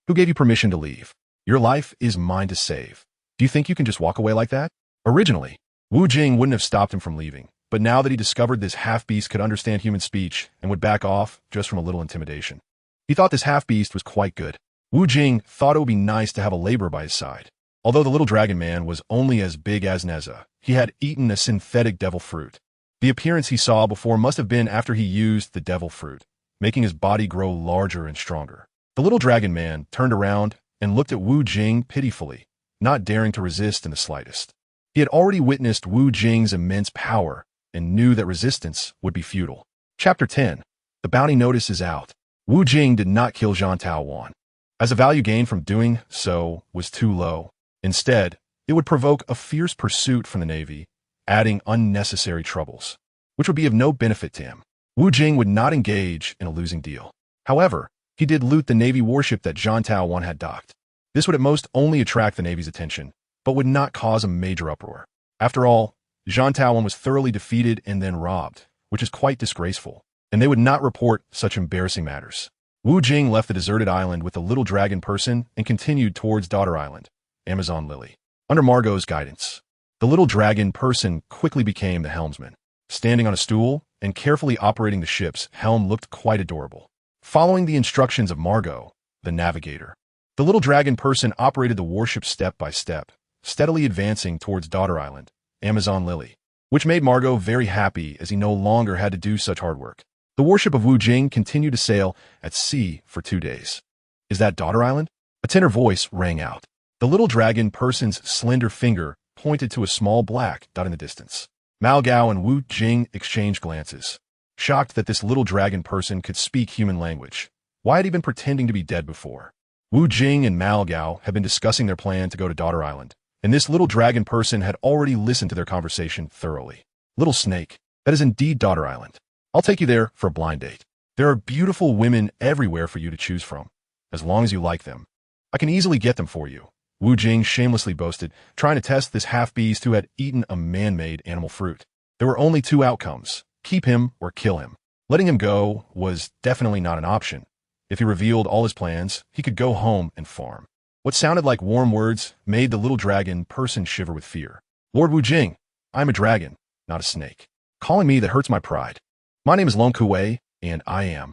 who gave you permission to leave? Your life is mine to save. Do you think you can just walk away like that? Originally, Wu Jing wouldn't have stopped him from leaving, but now that he discovered this half-beast could understand human speech and would back off just from a little intimidation. He thought this half-beast was quite good. Wu Jing thought it would be nice to have a laborer by his side. Although the little dragon man was only as big as Neza, he had eaten a synthetic devil fruit. The appearance he saw before must have been after he used the devil fruit, making his body grow larger and stronger. The little dragon man turned around and looked at Wu Jing pitifully, not daring to resist in the slightest. He had already witnessed Wu Jing's immense power and knew that resistance would be futile. Chapter 10. The bounty notice is out. Wu Jing did not kill Zhang Taowan, as the value gained from doing so was too low. Instead, it would provoke a fierce pursuit from the Navy, adding unnecessary troubles, which would be of no benefit to him. Wu Jing would not engage in a losing deal. However, he did loot the Navy warship that Zhang Taowan had docked. This would at most only attract the Navy's attention, but would not cause a major uproar. After all, Zhang Taowan was thoroughly defeated and then robbed, which is quite disgraceful, and they would not report such embarrassing matters. Wu Jing left the deserted island with the little dragon person and continued towards Daughter Island, Amazon Lily. Under Margot's guidance, the little dragon person quickly became the helmsman. Standing on a stool and carefully operating the ship's helm looked quite adorable. Following the instructions of Margot, the navigator, the little dragon person operated the warship step by step, steadily advancing towards Daughter Island, Amazon Lily, which made Margot very happy as he no longer had to do such hard work. The warship of Wu Jing continued to sail at sea for 2 days. Is that Daughter Island? A tenor voice rang out. The little dragon person's slender finger pointed to a small black dot in the distance. Mao Gao and Wu Jing exchanged glances, shocked that this little dragon person could speak human language. Why had he been pretending to be dead before? Wu Jing and Mao Gao had been discussing their plan to go to Daughter Island, and this little dragon person had already listened to their conversation thoroughly. Little snake, that is indeed Daughter Island. I'll take you there for a blind date. There are beautiful women everywhere for you to choose from, as long as you like them. I can easily get them for you, Wu Jing shamelessly boasted, trying to test this half-beast who had eaten a man-made animal fruit. There were only 2 outcomes, keep him or kill him. Letting him go was definitely not an option. If he revealed all his plans, he could go home and farm. What sounded like warm words made the little dragon person shiver with fear. Lord Wu Jing, I'm a dragon, not a snake. Calling me that hurts my pride. My name is Long Kuei, and I am.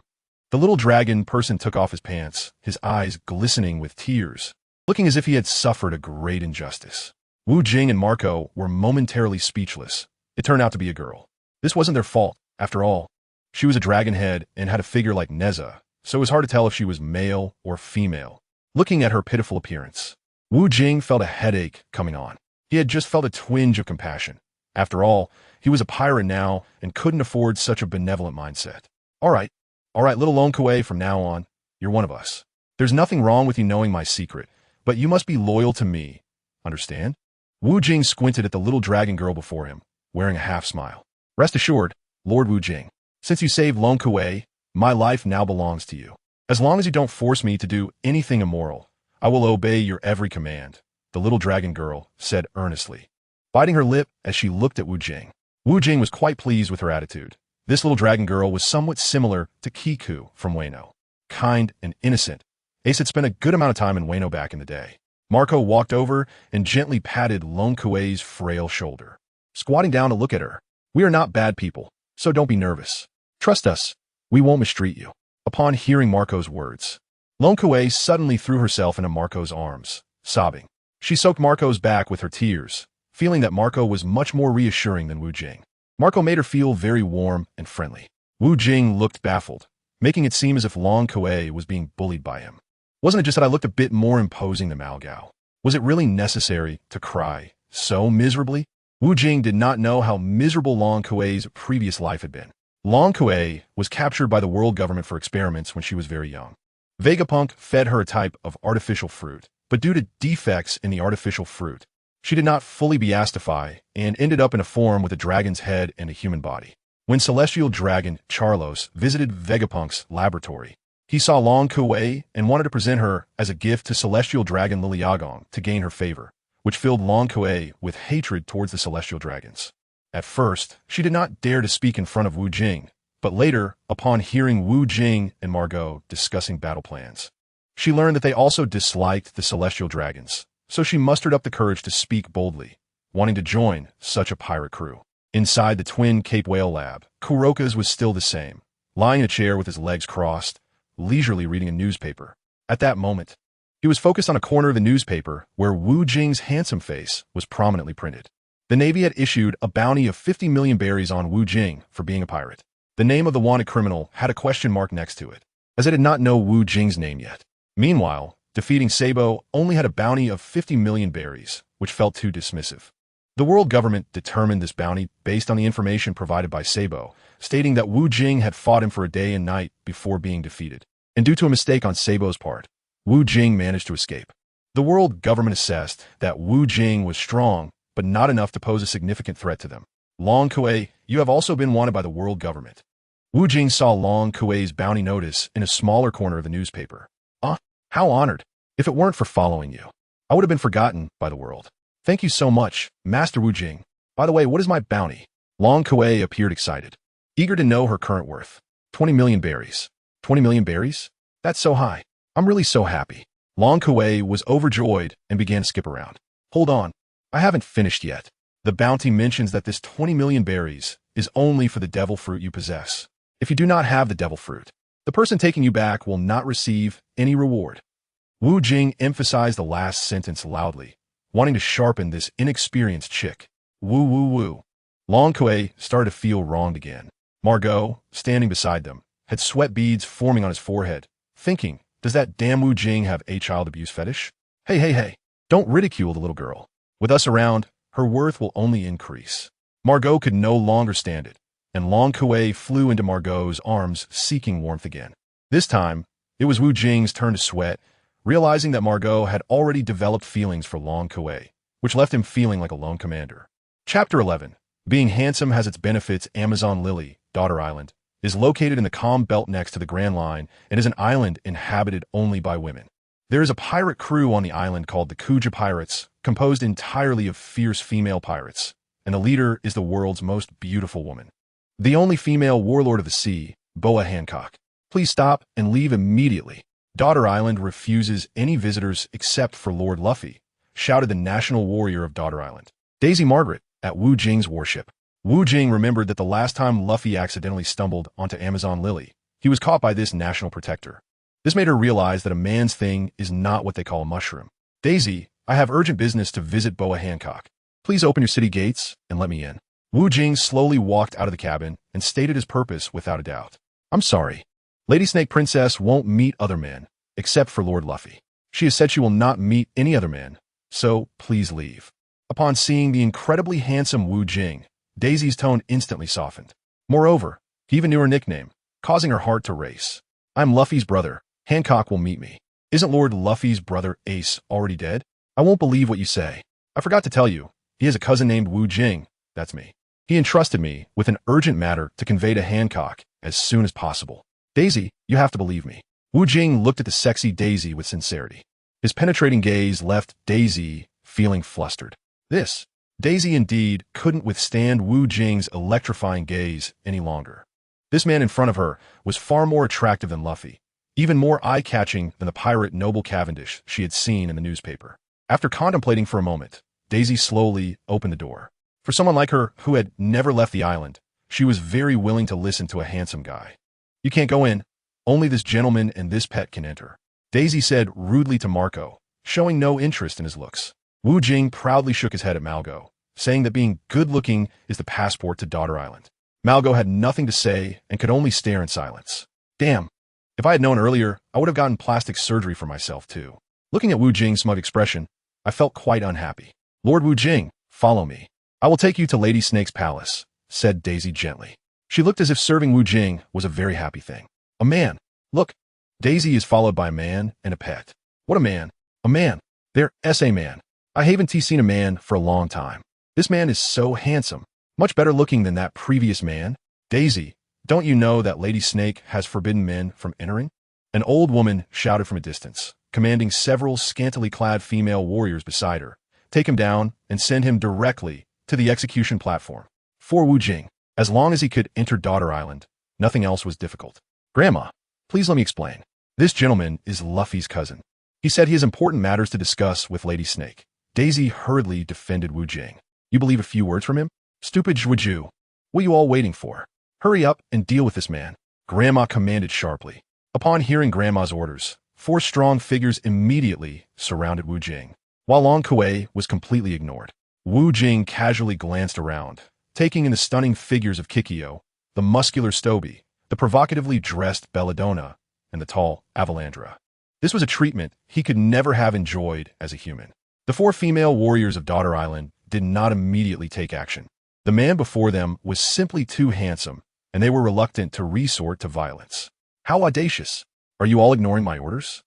The little dragon person took off his pants, his eyes glistening with tears, looking as if he had suffered a great injustice. Wu Jing and Marco were momentarily speechless. It turned out to be a girl. This wasn't their fault, after all. She was a dragon head and had a figure like Neza, so it was hard to tell if she was male or female. Looking at her pitiful appearance, Wu Jing felt a headache coming on. He had just felt a twinge of compassion. After all, he was a pirate now and couldn't afford such a benevolent mindset. All right, little Long Kuei, from now on, you're one of us. There's nothing wrong with you knowing my secret, but you must be loyal to me. Understand? Wu Jing squinted at the little dragon girl before him, wearing a half-smile. Rest assured, Lord Wu Jing, since you saved Long Kuei, my life now belongs to you. As long as you don't force me to do anything immoral, I will obey your every command, the little dragon girl said earnestly, biting her lip as she looked at Wu Jing. Wu Jing was quite pleased with her attitude. This little dragon girl was somewhat similar to Kiku from Wano. Kind and innocent. Ace had spent a good amount of time in Wano back in the day. Marco walked over and gently patted Long Kuei's frail shoulder, squatting down to look at her. We are not bad people, so don't be nervous. Trust us, we won't mistreat you. Upon hearing Marco's words, Long Kuei suddenly threw herself into Marco's arms, sobbing. She soaked Marco's back with her tears, feeling that Marco was much more reassuring than Wu Jing. Marco made her feel very warm and friendly. Wu Jing looked baffled, making it seem as if Long Kuei was being bullied by him. Wasn't it just that I looked a bit more imposing than Mao Gao? Was it really necessary to cry so miserably? Wu Jing did not know how miserable Long Kuei's previous life had been. Long Kuei was captured by the world government for experiments when she was very young. Vegapunk fed her a type of artificial fruit, but due to defects in the artificial fruit, she did not fully beastify and ended up in a form with a dragon's head and a human body. When celestial dragon Charlos visited Vegapunk's laboratory, he saw Long Kuei and wanted to present her as a gift to celestial dragon Liliagong to gain her favor, which filled Long Kuei with hatred towards the celestial dragons. At first, she did not dare to speak in front of Wu Jing, but later, upon hearing Wu Jing and Margot discussing battle plans, she learned that they also disliked the celestial dragons, so she mustered up the courage to speak boldly, wanting to join such a pirate crew. Inside the twin Cape Whale lab, Kuroka's was still the same, lying in a chair with his legs crossed, leisurely reading a newspaper. At that moment, he was focused on a corner of the newspaper where Wu Jing's handsome face was prominently printed. The Navy had issued a bounty of 50 million berries on Wu Jing for being a pirate. The name of the wanted criminal had a question mark next to it, as it did not know Wu Jing's name yet. Meanwhile, defeating Sabo only had a bounty of 50 million berries, which felt too dismissive. The world government determined this bounty based on the information provided by Sabo, stating that Wu Jing had fought him for a day and night before being defeated. And due to a mistake on Sabo's part, Wu Jing managed to escape. The world government assessed that Wu Jing was strong, but not enough to pose a significant threat to them. Long Kuei, you have also been wanted by the world government. Wu Jing saw Long Kuei's bounty notice in a smaller corner of the newspaper. How honored. If it weren't for following you, I would have been forgotten by the world. Thank you so much, Master Wu Jing. By the way, what is my bounty? Long Kuei appeared excited, eager to know her current worth. 20 million berries. 20 million berries? That's so high. I'm really so happy. Long Kuei was overjoyed and began to skip around. Hold on, I haven't finished yet. The bounty mentions that this 20 million berries is only for the devil fruit you possess. If you do not have the devil fruit, the person taking you back will not receive any reward. Wu Jing emphasized the last sentence loudly, wanting to sharpen this inexperienced chick. Woo woo woo. Long Kuei started to feel wronged again. Margot, standing beside them, had sweat beads forming on his forehead, thinking, does that damn Wu Jing have a child abuse fetish? Hey, hey, hey, don't ridicule the little girl. With us around, her worth will only increase. Margot could no longer stand it, and Long Kuei flew into Margot's arms, seeking warmth again. This time, it was Wu Jing's turn to sweat, realizing that Margot had already developed feelings for Long Kuei, which left him feeling like a lone commander. Chapter 11. Being handsome has its benefits. Amazon Lily, Daughter Island, is located in the calm belt next to the Grand Line and is an island inhabited only by women. There is a pirate crew on the island called the Kuja Pirates, composed entirely of fierce female pirates, and the leader is the world's most beautiful woman. The only female warlord of the sea, Boa Hancock. Please stop and leave immediately. Daughter Island refuses any visitors except for Lord Luffy, shouted the national warrior of Daughter Island. Daisy Margaret, at Wu Jing's warship. Wu Jing remembered that the last time Luffy accidentally stumbled onto Amazon Lily, he was caught by this national protector. This made her realize that a man's thing is not what they call a mushroom. Daisy, I have urgent business to visit Boa Hancock. Please open your city gates and let me in. Wu Jing slowly walked out of the cabin and stated his purpose without a doubt. I'm sorry. Lady Snake Princess won't meet other men, except for Lord Luffy. She has said she will not meet any other men, so please leave. Upon seeing the incredibly handsome Wu Jing, Daisy's tone instantly softened. Moreover, he even knew her nickname, causing her heart to race. I'm Luffy's brother. Hancock will meet me. Isn't Lord Luffy's brother Ace already dead? I won't believe what you say. I forgot to tell you, he has a cousin named Wu Jing. That's me. He entrusted me with an urgent matter to convey to Hancock as soon as possible. Daisy, you have to believe me. Wu Jing looked at the sexy Daisy with sincerity. His penetrating gaze left Daisy feeling flustered. Daisy indeed couldn't withstand Wu Jing's electrifying gaze any longer. This man in front of her was far more attractive than Luffy, even more eye-catching than the pirate Noble Cavendish she had seen in the newspaper. After contemplating for a moment, Daisy slowly opened the door. For someone like her who had never left the island, she was very willing to listen to a handsome guy. You can't go in. Only this gentleman and this pet can enter, Daisy said rudely to Marco, showing no interest in his looks. Wu Jing proudly shook his head at Malgo, saying that being good-looking is the passport to Daughter Island. Malgo had nothing to say and could only stare in silence. Damn. If I had known earlier, I would have gotten plastic surgery for myself, too. Looking at Wu Jing's smug expression, I felt quite unhappy. Lord Wu Jing, follow me. I will take you to Lady Snake's palace, said Daisy gently. She looked as if serving Wu Jing was a very happy thing. A man. Look. Daisy is followed by a man and a pet. What a man. A man. There, a man. I haven't seen a man for a long time. This man is so handsome. Much better looking than that previous man. Daisy, don't you know that Lady Snake has forbidden men from entering? An old woman shouted from a distance, commanding several scantily clad female warriors beside her. Take him down and send him directly to the execution platform. For Wu Jing, as long as he could enter Daughter Island, nothing else was difficult. Grandma, please let me explain. This gentleman is Luffy's cousin. He said he has important matters to discuss with Lady Snake. Daisy hurriedly defended Wu Jing. You believe a few words from him? Stupid Zhuju. What are you all waiting for? Hurry up and deal with this man, Grandma commanded sharply. Upon hearing Grandma's orders, 4 strong figures immediately surrounded Wu Jing. While Long Kuei was completely ignored, Wu Jing casually glanced around, taking in the stunning figures of Kikyo, the muscular Stoby, the provocatively dressed Belladonna, and the tall Avalandra. This was a treatment he could never have enjoyed as a human. The 4 female warriors of Daughter Island did not immediately take action. The man before them was simply too handsome, and they were reluctant to resort to violence. How audacious! Are you all ignoring my orders?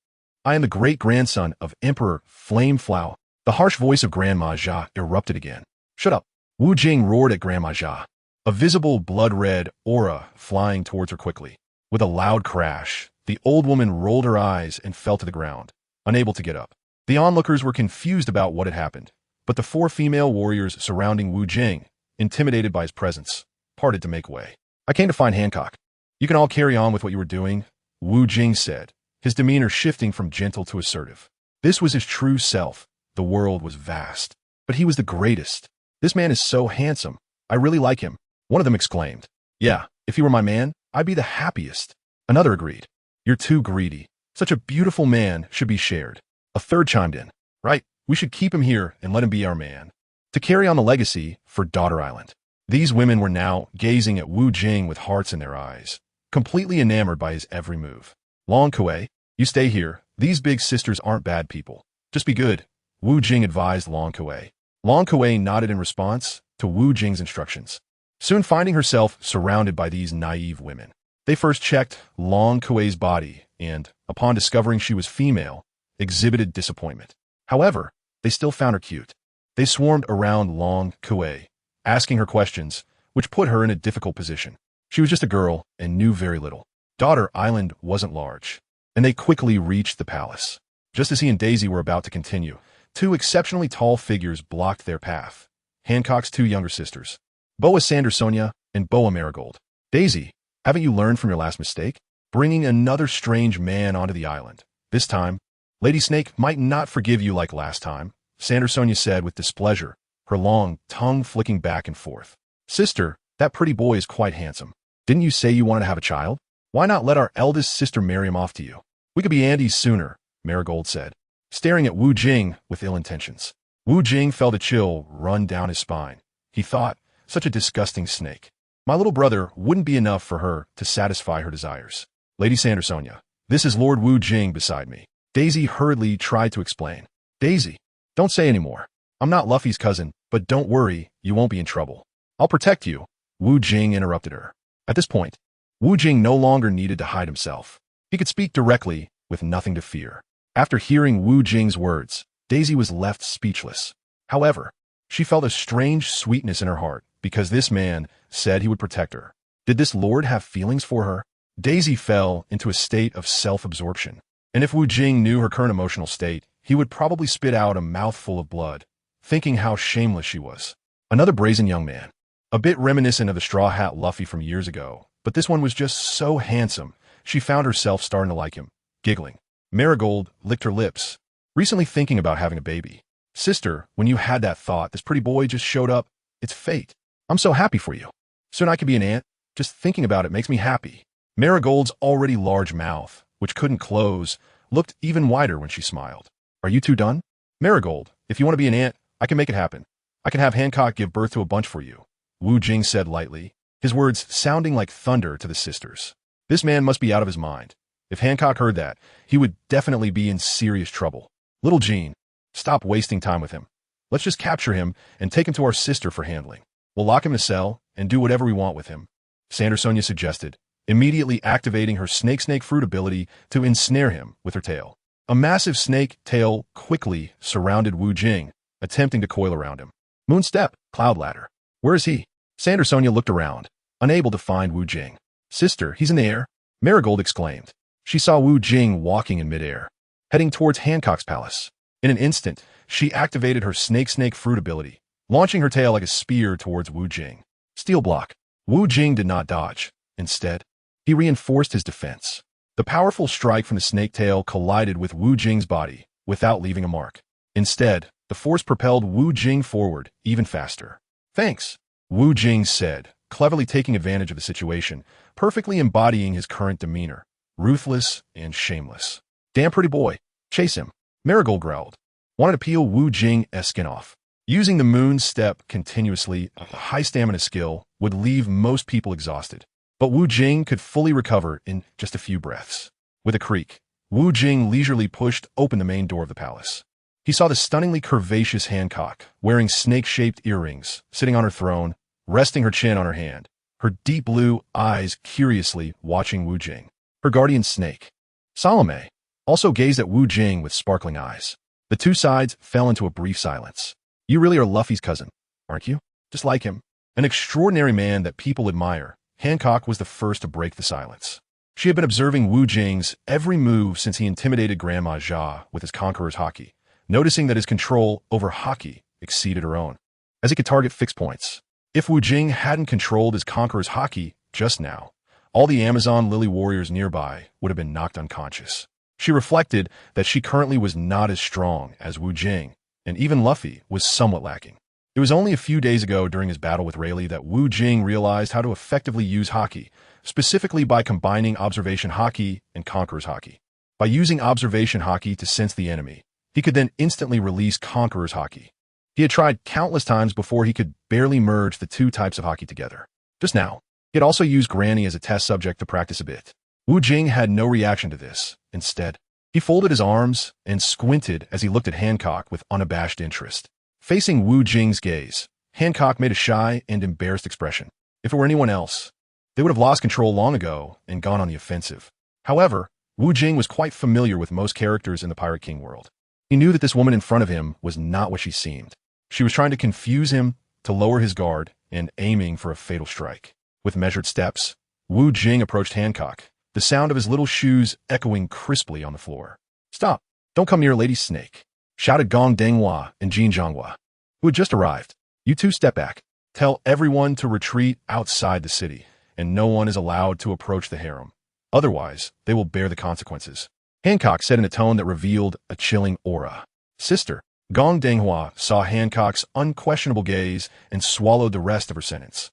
I am the great-grandson of Emperor Flame Flow. The harsh voice of Grandma Jia erupted again. Shut up! Wu Jing roared at Grandma Jia, a visible blood-red aura flying towards her quickly. With a loud crash, the old woman rolled her eyes and fell to the ground, unable to get up. The onlookers were confused about what had happened, but the 4 female warriors surrounding Wu Jing, intimidated by his presence, parted to make way. I came to find Hancock. You can all carry on with what you were doing, Wu Jing said, his demeanor shifting from gentle to assertive. This was his true self. The world was vast, but he was the greatest. This man is so handsome. I really like him. One of them exclaimed. Yeah, if he were my man, I'd be the happiest. Another agreed. You're too greedy. Such a beautiful man should be shared. A third chimed in. Right, We should keep him here and let him be our man, to carry on the legacy for Daughter Island. These women were now gazing at Wu Jing with hearts in their eyes, completely enamored by his every move. Long Kuei, you stay here. These big sisters aren't bad people. Just be good, Wu Jing advised Long Kuei. Long Kuei nodded in response to Wu Jing's instructions, soon finding herself surrounded by these naive women. They first checked Long Kuei's body and, upon discovering she was female, exhibited disappointment. However, they still found her cute. They swarmed around Long Kuei, asking her questions, which put her in a difficult position. She was just a girl and knew very little. Daughter Island wasn't large, and they quickly reached the palace. Just as he and Daisy were about to continue, two exceptionally tall figures blocked their path. Hancock's two younger sisters, Boa Sandersonia and Boa Marigold. Daisy, haven't you learned from your last mistake? Bringing another strange man onto the island. This time, Lady Snake might not forgive you like last time, Sandersonia said with displeasure, her long tongue flicking back and forth. Sister, that pretty boy is quite handsome. Didn't you say you wanted to have a child? Why not let our eldest sister marry him off to you? We could be aunties sooner, Marigold said, staring at Wu Jing with ill intentions. Wu Jing felt a chill run down his spine. He thought, such a disgusting snake. My little brother wouldn't be enough for her to satisfy her desires. Lady Sandersonia, this is Lord Wu Jing beside me. Daisy hurriedly tried to explain. Daisy, don't say any more. I'm not Luffy's cousin, but don't worry, you won't be in trouble. I'll protect you, Wu Jing interrupted her. At this point, Wu Jing no longer needed to hide himself. He could speak directly with nothing to fear. After hearing Wu Jing's words, Daisy was left speechless. However, she felt a strange sweetness in her heart because this man said he would protect her. Did this lord have feelings for her? Daisy fell into a state of self-absorption. And if Wu Jing knew her current emotional state, he would probably spit out a mouthful of blood, thinking how shameless she was. Another brazen young man. A bit reminiscent of the Straw Hat Luffy from years ago, but this one was just so handsome, she found herself starting to like him, giggling. Marigold licked her lips, recently thinking about having a baby. Sister, when you had that thought, this pretty boy just showed up. It's fate. I'm so happy for you. Soon I could be an aunt. Just thinking about it makes me happy. Marigold's already large mouth, which couldn't close, looked even wider when she smiled. Are you two done? Marigold, if you want to be an aunt, I can make it happen. I can have Hancock give birth to a bunch for you, Wu Jing said lightly, his words sounding like thunder to the sisters. This man must be out of his mind. If Hancock heard that, he would definitely be in serious trouble. Little Jean, stop wasting time with him. Let's just capture him and take him to our sister for handling. We'll lock him in a cell and do whatever we want with him, Sandersonia suggested, immediately activating her snake fruit ability to ensnare him with her tail. A massive snake tail quickly surrounded Wu Jing, attempting to coil around him. Moonstep, Cloud Ladder. Where is he? Sandersonia looked around, unable to find Wu Jing. Sister, he's in the air, Marigold exclaimed. She saw Wu Jing walking in midair, heading towards Hancock's palace. In an instant, she activated her snake fruit ability, launching her tail like a spear towards Wu Jing. Steel block. Wu Jing did not dodge. Instead, he reinforced his defense. The powerful strike from the snake tail collided with Wu Jing's body without leaving a mark. Instead, the force propelled Wu Jing forward even faster. Thanks, Wu Jing said, cleverly taking advantage of the situation, perfectly embodying his current demeanor, ruthless and shameless. Damn pretty boy. Chase him, Marigold growled. Wanted to peel Wu Jing's skin off. Using the moon step continuously, a high stamina skill would leave most people exhausted. But Wu Jing could fully recover in just a few breaths. With a creak, Wu Jing leisurely pushed open the main door of the palace. He saw the stunningly curvaceous Hancock, wearing snake-shaped earrings, sitting on her throne, resting her chin on her hand, her deep blue eyes curiously watching Wu Jing. Her guardian snake, Salome, also gazed at Wu Jing with sparkling eyes. The two sides fell into a brief silence. You really are Luffy's cousin, aren't you? Just like him. An extraordinary man that people admire, Hancock was the first to break the silence. She had been observing Wu Jing's every move since he intimidated Grandma Jia with his Conqueror's Haki, noticing that his control over Haki exceeded her own, as he could target fixed points. If Wu Jing hadn't controlled his Conqueror's Haki just now, all the Amazon Lily warriors nearby would have been knocked unconscious. She reflected that she currently was not as strong as Wu Jing, and even Luffy was somewhat lacking. It was only a few days ago during his battle with Rayleigh that Wu Jing realized how to effectively use Haki, specifically by combining Observation Haki and Conqueror's Haki. By using Observation Haki to sense the enemy, He could then instantly release Conqueror's hockey. He had tried countless times before he could barely merge the two types of hockey together. Just now, he had also used Granny as a test subject to practice a bit. Wu Jing had no reaction to this. Instead, he folded his arms and squinted as he looked at Hancock with unabashed interest. Facing Wu Jing's gaze, Hancock made a shy and embarrassed expression. If it were anyone else, they would have lost control long ago and gone on the offensive. However, Wu Jing was quite familiar with most characters in the Pirate King world. He knew that this woman in front of him was not what she seemed. She was trying to confuse him, to lower his guard, and aiming for a fatal strike. With measured steps, Wu Jing approached Hancock, the sound of his little shoes echoing crisply on the floor. "Stop! Don't come near Lady Snake," shouted Gong Denghua and Jin Zhonghua, who had just arrived. "You two step back. Tell everyone to retreat outside the city, and no one is allowed to approach the harem. Otherwise, they will bear the consequences," Hancock said in a tone that revealed a chilling aura. "Sister." Gong Denghua saw Hancock's unquestionable gaze and swallowed the rest of her sentence.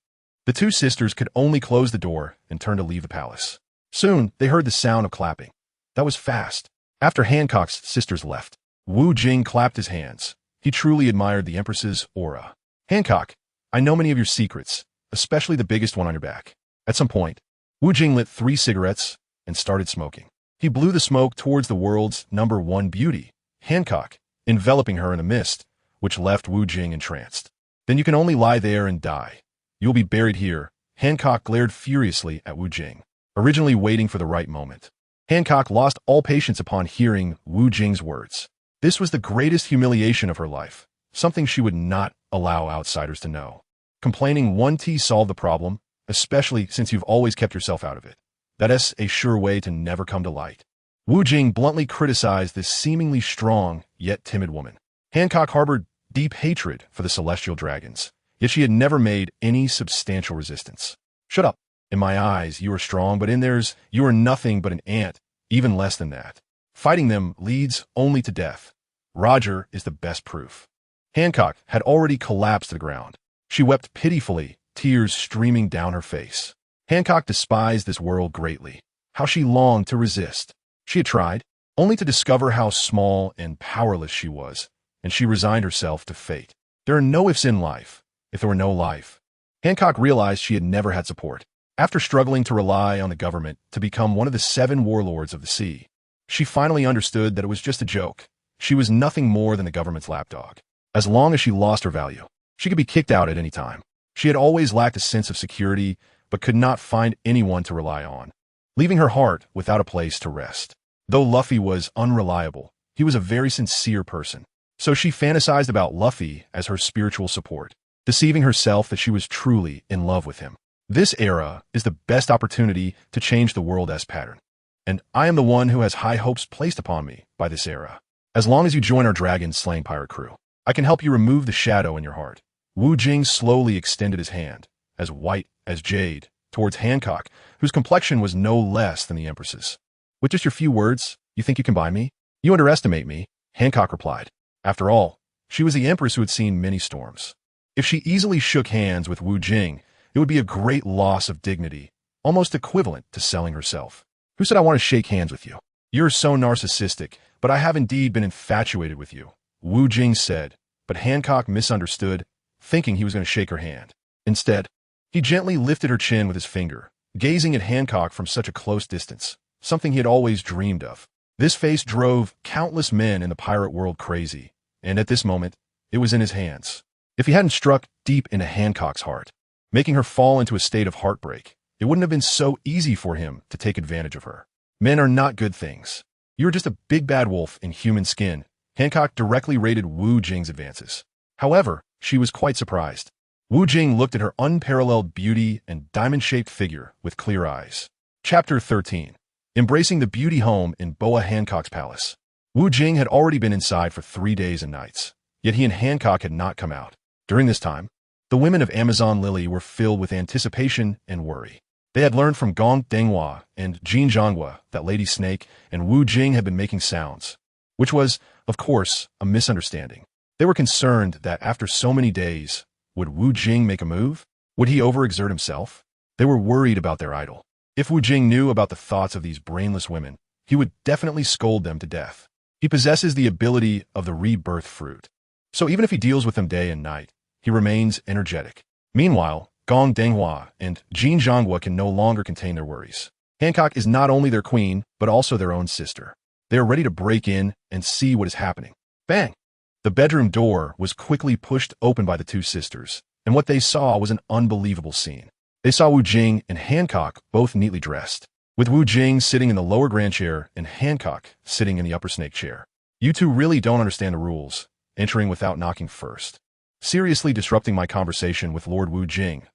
The two sisters could only close the door and turn to leave the palace. Soon, they heard the sound of clapping. That was fast. After Hancock's sisters left, Wu Jing clapped his hands. He truly admired the Empress's aura. "Hancock, I know many of your secrets, especially the biggest one on your back." At some point, Wu Jing lit 3 cigarettes and started smoking. He blew the smoke towards the world's #1 beauty, Hancock, enveloping her in a mist, which left Wu Jing entranced. "Then you can only lie there and die. You'll be buried here." Hancock glared furiously at Wu Jing, originally waiting for the right moment. Hancock lost all patience upon hearing Wu Jing's words. This was the greatest humiliation of her life, something she would not allow outsiders to know. Complaining won't solve the problem, especially since you've always kept yourself out of it. That's a sure way to never come to light. Wu Jing bluntly criticized this seemingly strong yet timid woman. Hancock harbored deep hatred for the celestial dragons, yet she had never made any substantial resistance. "Shut up. In my eyes, you are strong, but in theirs, you are nothing but an ant, even less than that. Fighting them leads only to death. Roger is the best proof." Hancock had already collapsed to the ground. She wept pitifully, tears streaming down her face. Hancock despised this world greatly. How she longed to resist. She had tried, only to discover how small and powerless she was, and she resigned herself to fate. There are no ifs in life, if there were no life. Hancock realized she had never had support. After struggling to rely on the government to become one of the 7 warlords of the sea, she finally understood that it was just a joke. She was nothing more than the government's lapdog. As long as she lost her value, she could be kicked out at any time. She had always lacked a sense of security, but could not find anyone to rely on, leaving her heart without a place to rest. Though Luffy was unreliable, he was a very sincere person. So she fantasized about Luffy as her spiritual support, deceiving herself that she was truly in love with him. This era is the best opportunity to change the world-S pattern. And I am the one who has high hopes placed upon me by this era. As long as you join our dragon-slaying pirate crew, I can help you remove the shadow in your heart. Wu Jing slowly extended his hand, as white as jade, towards Hancock, whose complexion was no less than the Empress's. "With just your few words, you think you can buy me? You underestimate me," Hancock replied. After all, she was the Empress who had seen many storms. If she easily shook hands with Wu Jing, it would be a great loss of dignity, almost equivalent to selling herself. "Who said I want to shake hands with you? You're so narcissistic, but I have indeed been infatuated with you," Wu Jing said, but Hancock misunderstood, thinking he was going to shake her hand. Instead, he gently lifted her chin with his finger, gazing at Hancock from such a close distance, something he had always dreamed of. This face drove countless men in the pirate world crazy, and at this moment, it was in his hands. If he hadn't struck deep into Hancock's heart, making her fall into a state of heartbreak, it wouldn't have been so easy for him to take advantage of her. "Men are not good things. You're just a big bad wolf in human skin," Hancock directly rated Wu Jing's advances. However, she was quite surprised. Wu Jing looked at her unparalleled beauty and diamond-shaped figure with clear eyes. Chapter 13. Embracing the beauty home in Boa Hancock's palace. Wu Jing had already been inside for 3 days and nights, yet he and Hancock had not come out. During this time, the women of Amazon Lily were filled with anticipation and worry. They had learned from Gong Denghua and Jin Zhonghua that Lady Snake and Wu Jing had been making sounds, which was, of course, a misunderstanding. They were concerned that after so many days, would Wu Jing make a move? Would he overexert himself? They were worried about their idol. If Wu Jing knew about the thoughts of these brainless women, he would definitely scold them to death. He possesses the ability of the rebirth fruit. So even if he deals with them day and night, he remains energetic. Meanwhile, Gong Denghua and Jin Zhonghua can no longer contain their worries. Hancock is not only their queen, but also their own sister. They are ready to break in and see what is happening. Bang! The bedroom door was quickly pushed open by the two sisters, and what they saw was an unbelievable scene. They saw Wu Jing and Hancock both neatly dressed, with Wu Jing sitting in the lower grand chair and Hancock sitting in the upper snake chair. You two really don't understand the rules, entering without knocking first. Seriously disrupting my conversation with Lord Wu Jing.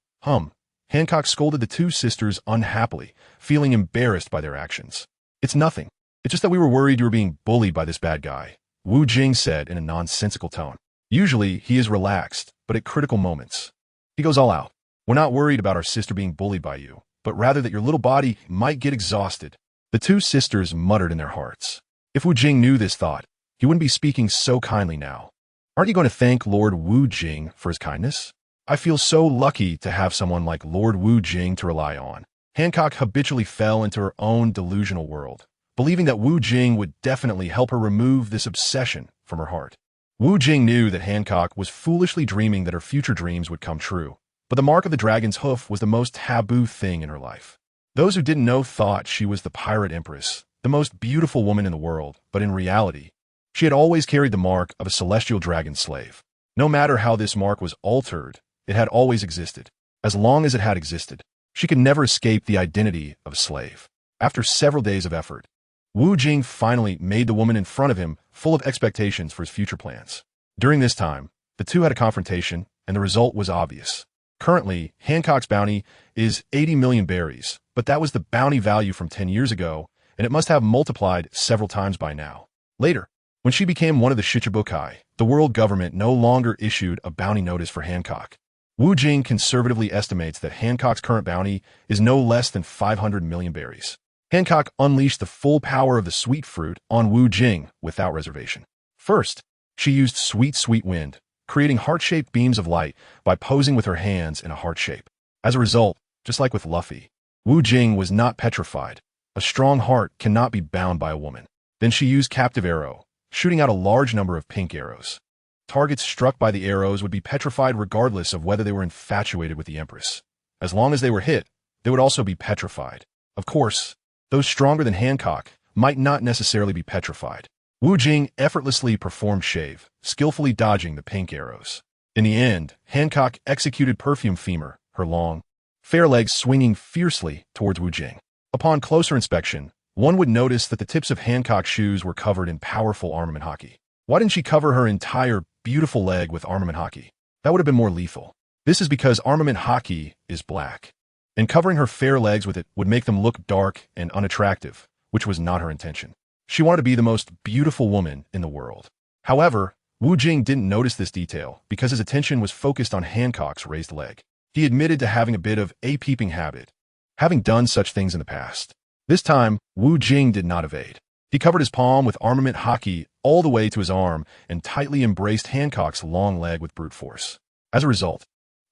Hancock scolded the two sisters unhappily, feeling embarrassed by their actions. It's nothing. It's just that we were worried you were being bullied by this bad guy, Wu Jing said in a nonsensical tone. Usually, he is relaxed, but at critical moments, he goes all out. We're not worried about our sister being bullied by you, but rather that your little body might get exhausted. The two sisters muttered in their hearts. If Wu Jing knew this thought, he wouldn't be speaking so kindly now. Aren't you going to thank Lord Wu Jing for his kindness? I feel so lucky to have someone like Lord Wu Jing to rely on. Hancock habitually fell into her own delusional world, believing that Wu Jing would definitely help her remove this obsession from her heart. Wu Jing knew that Hancock was foolishly dreaming that her future dreams would come true, but the mark of the dragon's hoof was the most taboo thing in her life. Those who didn't know thought she was the pirate empress, the most beautiful woman in the world, but in reality, she had always carried the mark of a celestial dragon slave. No matter how this mark was altered, it had always existed. As long as it had existed, she could never escape the identity of a slave. After several days of effort, Wu Jing finally made the woman in front of him full of expectations for his future plans. During this time, the two had a confrontation, and the result was obvious. Currently, Hancock's bounty is 80 million berries, but that was the bounty value from 10 years ago, and it must have multiplied several times by now. Later, when she became one of the Shichibukai, the world government no longer issued a bounty notice for Hancock. Wu Jing conservatively estimates that Hancock's current bounty is no less than 500 million berries. Hancock unleashed the full power of the sweet fruit on Wu Jing without reservation. First, she used sweet wind, creating heart-shaped beams of light by posing with her hands in a heart shape. As a result, just like with Luffy, Wu Jing was not petrified. A strong heart cannot be bound by a woman. Then she used captive arrow, shooting out a large number of pink arrows. Targets struck by the arrows would be petrified regardless of whether they were infatuated with the Empress. As long as they were hit, they would also be petrified. Of course, those stronger than Hancock might not necessarily be petrified. Wu Jing effortlessly performed shave, skillfully dodging the pink arrows. In the end, Hancock executed Perfume Femur, her long, fair legs swinging fiercely towards Wu Jing. Upon closer inspection, one would notice that the tips of Hancock's shoes were covered in powerful armament hockey. Why didn't she cover her entire beautiful leg with armament hockey? That would have been more lethal. This is because armament hockey is black, and covering her fair legs with it would make them look dark and unattractive, which was not her intention. She wanted to be the most beautiful woman in the world. However, Wu Jing didn't notice this detail because his attention was focused on Hancock's raised leg. He admitted to having a bit of a peeping habit, having done such things in the past. This time, Wu Jing did not evade. He covered his palm with armament hockey all the way to his arm and tightly embraced Hancock's long leg with brute force. As a result,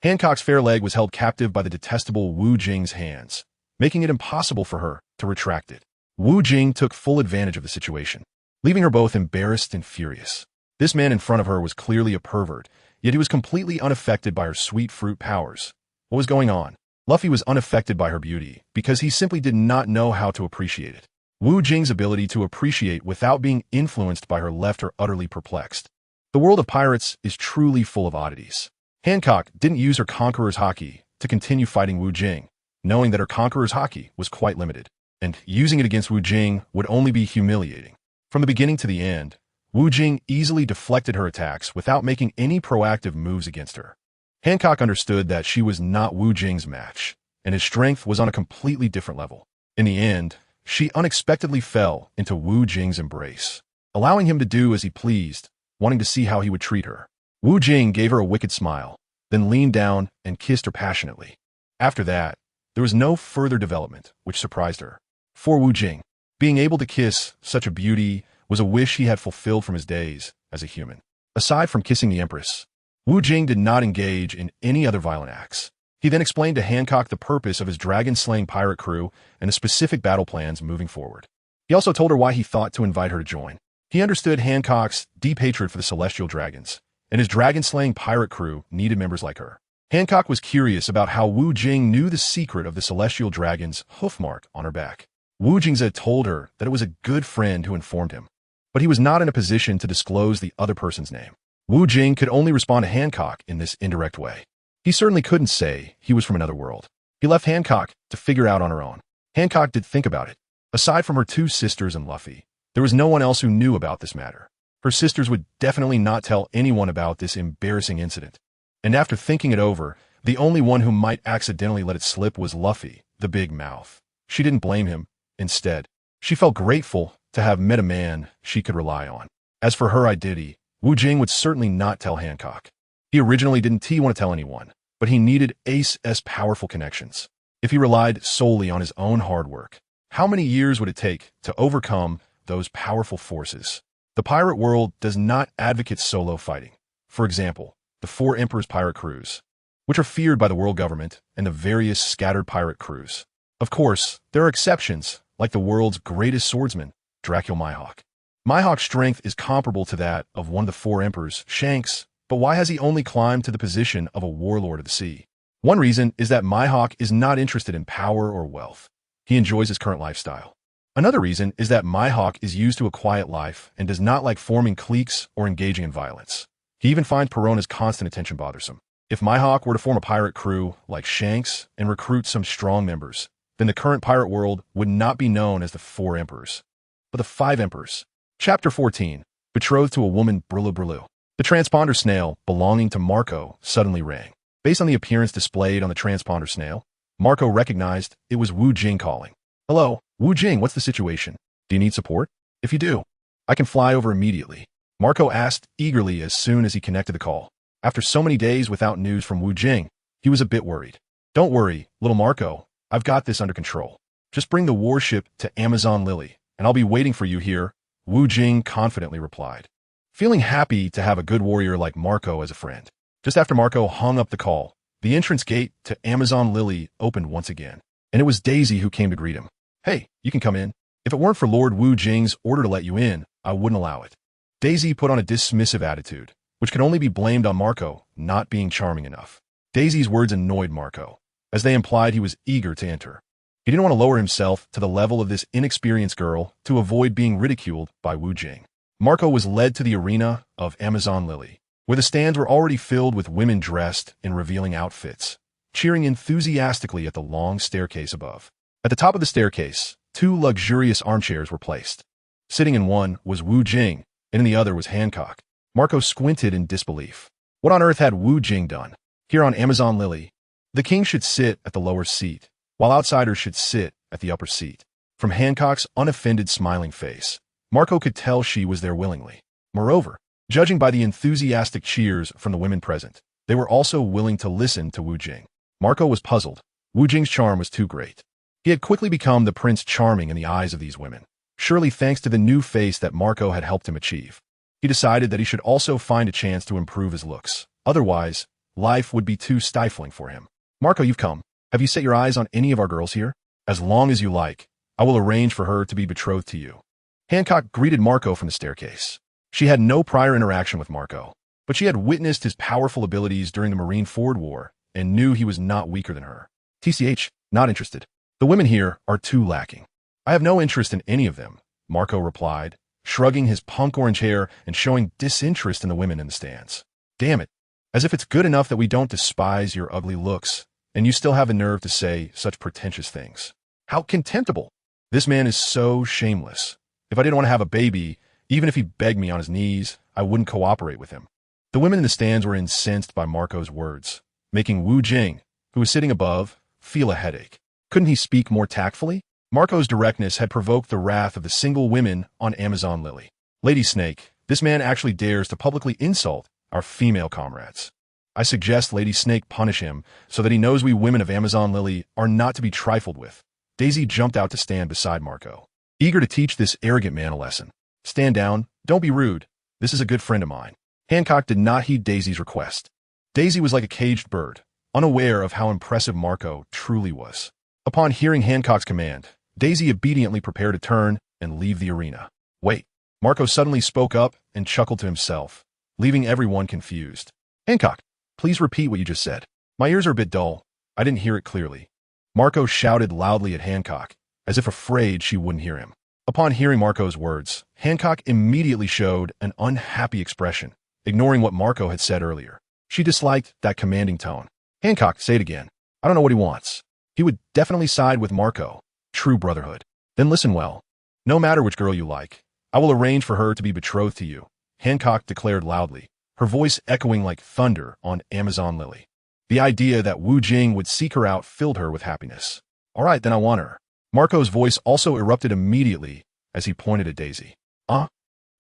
Hancock's fair leg was held captive by the detestable Wu Jing's hands, making it impossible for her to retract it. Wu Jing took full advantage of the situation, leaving her both embarrassed and furious. This man in front of her was clearly a pervert, yet he was completely unaffected by her sweet fruit powers. What was going on? Luffy was unaffected by her beauty because he simply did not know how to appreciate it. Wu Jing's ability to appreciate without being influenced by her left her utterly perplexed. The world of pirates is truly full of oddities. Hancock didn't use her Conqueror's Haki to continue fighting Wu Jing, knowing that her Conqueror's Haki was quite limited, and using it against Wu Jing would only be humiliating. From the beginning to the end, Wu Jing easily deflected her attacks without making any proactive moves against her. Hancock understood that she was not Wu Jing's match, and his strength was on a completely different level. In the end, she unexpectedly fell into Wu Jing's embrace, allowing him to do as he pleased, wanting to see how he would treat her. Wu Jing gave her a wicked smile, then leaned down and kissed her passionately. After that, there was no further development, which surprised her. For Wu Jing, being able to kiss such a beauty was a wish he had fulfilled from his days as a human. Aside from kissing the Empress, Wu Jing did not engage in any other violent acts. He then explained to Hancock the purpose of his dragon-slaying pirate crew and the specific battle plans moving forward. He also told her why he thought to invite her to join. He understood Hancock's deep hatred for the celestial dragons, and his dragon-slaying pirate crew needed members like her. Hancock was curious about how Wu Jing knew the secret of the celestial dragon's hoofmark on her back. Wu Jing's had told her that it was a good friend who informed him, but he was not in a position to disclose the other person's name. Wu Jing could only respond to Hancock in this indirect way. He certainly couldn't say he was from another world. He left Hancock to figure out on her own. Hancock did think about it. Aside from her two sisters and Luffy, there was no one else who knew about this matter. Her sisters would definitely not tell anyone about this embarrassing incident. And after thinking it over, the only one who might accidentally let it slip was Luffy, the big mouth. She didn't blame him. Instead, she felt grateful to have met a man she could rely on. As for her identity, Wu Jing would certainly not tell Hancock. He originally didn't want to tell anyone, but he needed Ace's powerful connections. If he relied solely on his own hard work, how many years would it take to overcome those powerful forces? The pirate world does not advocate solo fighting. For example, the Four Emperors pirate crews, which are feared by the world government and the various scattered pirate crews. Of course, there are exceptions, like the world's greatest swordsman, Dracula Mihawk. Mihawk's strength is comparable to that of one of the Four Emperors, Shanks, but why has he only climbed to the position of a warlord of the sea? One reason is that Mihawk is not interested in power or wealth. He enjoys his current lifestyle. Another reason is that Mihawk is used to a quiet life and does not like forming cliques or engaging in violence. He even finds Perona's constant attention bothersome. If Mihawk were to form a pirate crew like Shanks and recruit some strong members, then the current pirate world would not be known as the Four Emperors, but the Five Emperors. Chapter 14. Betrothed to a woman Brillu. The transponder snail belonging to Marco suddenly rang. Based on the appearance displayed on the transponder snail, Marco recognized it was Wu Jing calling. Hello, Wu Jing, what's the situation? Do you need support? If you do, I can fly over immediately. Marco asked eagerly as soon as he connected the call. After so many days without news from Wu Jing, he was a bit worried. Don't worry, little Marco. I've got this under control. Just bring the warship to Amazon Lily, and I'll be waiting for you here, Wu Jing confidently replied. Feeling happy to have a good warrior like Marco as a friend. Just after Marco hung up the call, the entrance gate to Amazon Lily opened once again, and it was Daisy who came to greet him. Hey, you can come in. If it weren't for Lord Wu Jing's order to let you in, I wouldn't allow it. Daisy put on a dismissive attitude, which could only be blamed on Marco not being charming enough. Daisy's words annoyed Marco, as they implied he was eager to enter. He didn't want to lower himself to the level of this inexperienced girl to avoid being ridiculed by Wu Jing. Marco was led to the arena of Amazon Lily, where the stands were already filled with women dressed in revealing outfits, cheering enthusiastically at the long staircase above. At the top of the staircase, two luxurious armchairs were placed. Sitting in one was Wu Jing, and in the other was Hancock. Marco squinted in disbelief. What on earth had Wu Jing done? Here on Amazon Lily, the king should sit at the lower seat, while outsiders should sit at the upper seat. From Hancock's unoffended smiling face, Marco could tell she was there willingly. Moreover, judging by the enthusiastic cheers from the women present, they were also willing to listen to Wu Jing. Marco was puzzled. Wu Jing's charm was too great. He had quickly become the Prince Charming in the eyes of these women, surely thanks to the new face that Marco had helped him achieve. He decided that he should also find a chance to improve his looks. Otherwise, life would be too stifling for him. Marco, you've come. Have you set your eyes on any of our girls here? As long as you like, I will arrange for her to be betrothed to you. Hancock greeted Marco from the staircase. She had no prior interaction with Marco, but she had witnessed his powerful abilities during the Marine Ford War and knew he was not weaker than her. TCH, not interested. The women here are too lacking. I have no interest in any of them, Marco replied, shrugging his punk orange hair and showing disinterest in the women in the stands. Damn it. As if it's good enough that we don't despise your ugly looks, and you still have the nerve to say such pretentious things. How contemptible. This man is so shameless. If I didn't want to have a baby, even if he begged me on his knees, I wouldn't cooperate with him. The women in the stands were incensed by Marco's words, making Wu Jing, who was sitting above, feel a headache. Couldn't he speak more tactfully? Marco's directness had provoked the wrath of the single women on Amazon Lily. Lady Snake, this man actually dares to publicly insult our female comrades. I suggest Lady Snake punish him so that he knows we women of Amazon Lily are not to be trifled with. Daisy jumped out to stand beside Marco, eager to teach this arrogant man a lesson. Stand down, don't be rude. This is a good friend of mine. Hancock did not heed Daisy's request. Daisy was like a caged bird, unaware of how impressive Marco truly was. Upon hearing Hancock's command, Daisy obediently prepared to turn and leave the arena. Wait, Marco suddenly spoke up and chuckled to himself, leaving everyone confused. Hancock, please repeat what you just said. My ears are a bit dull. I didn't hear it clearly. Marco shouted loudly at Hancock, as if afraid she wouldn't hear him. Upon hearing Marco's words, Hancock immediately showed an unhappy expression, ignoring what Marco had said earlier. She disliked that commanding tone. Hancock, say it again. I don't know what he wants. He would definitely side with Marco. True brotherhood. Then listen well. No matter which girl you like, I will arrange for her to be betrothed to you, Hancock declared loudly, her voice echoing like thunder on Amazon Lily. The idea that Wu Jing would seek her out filled her with happiness. All right, then I want her. Marco's voice also erupted immediately as he pointed at Daisy.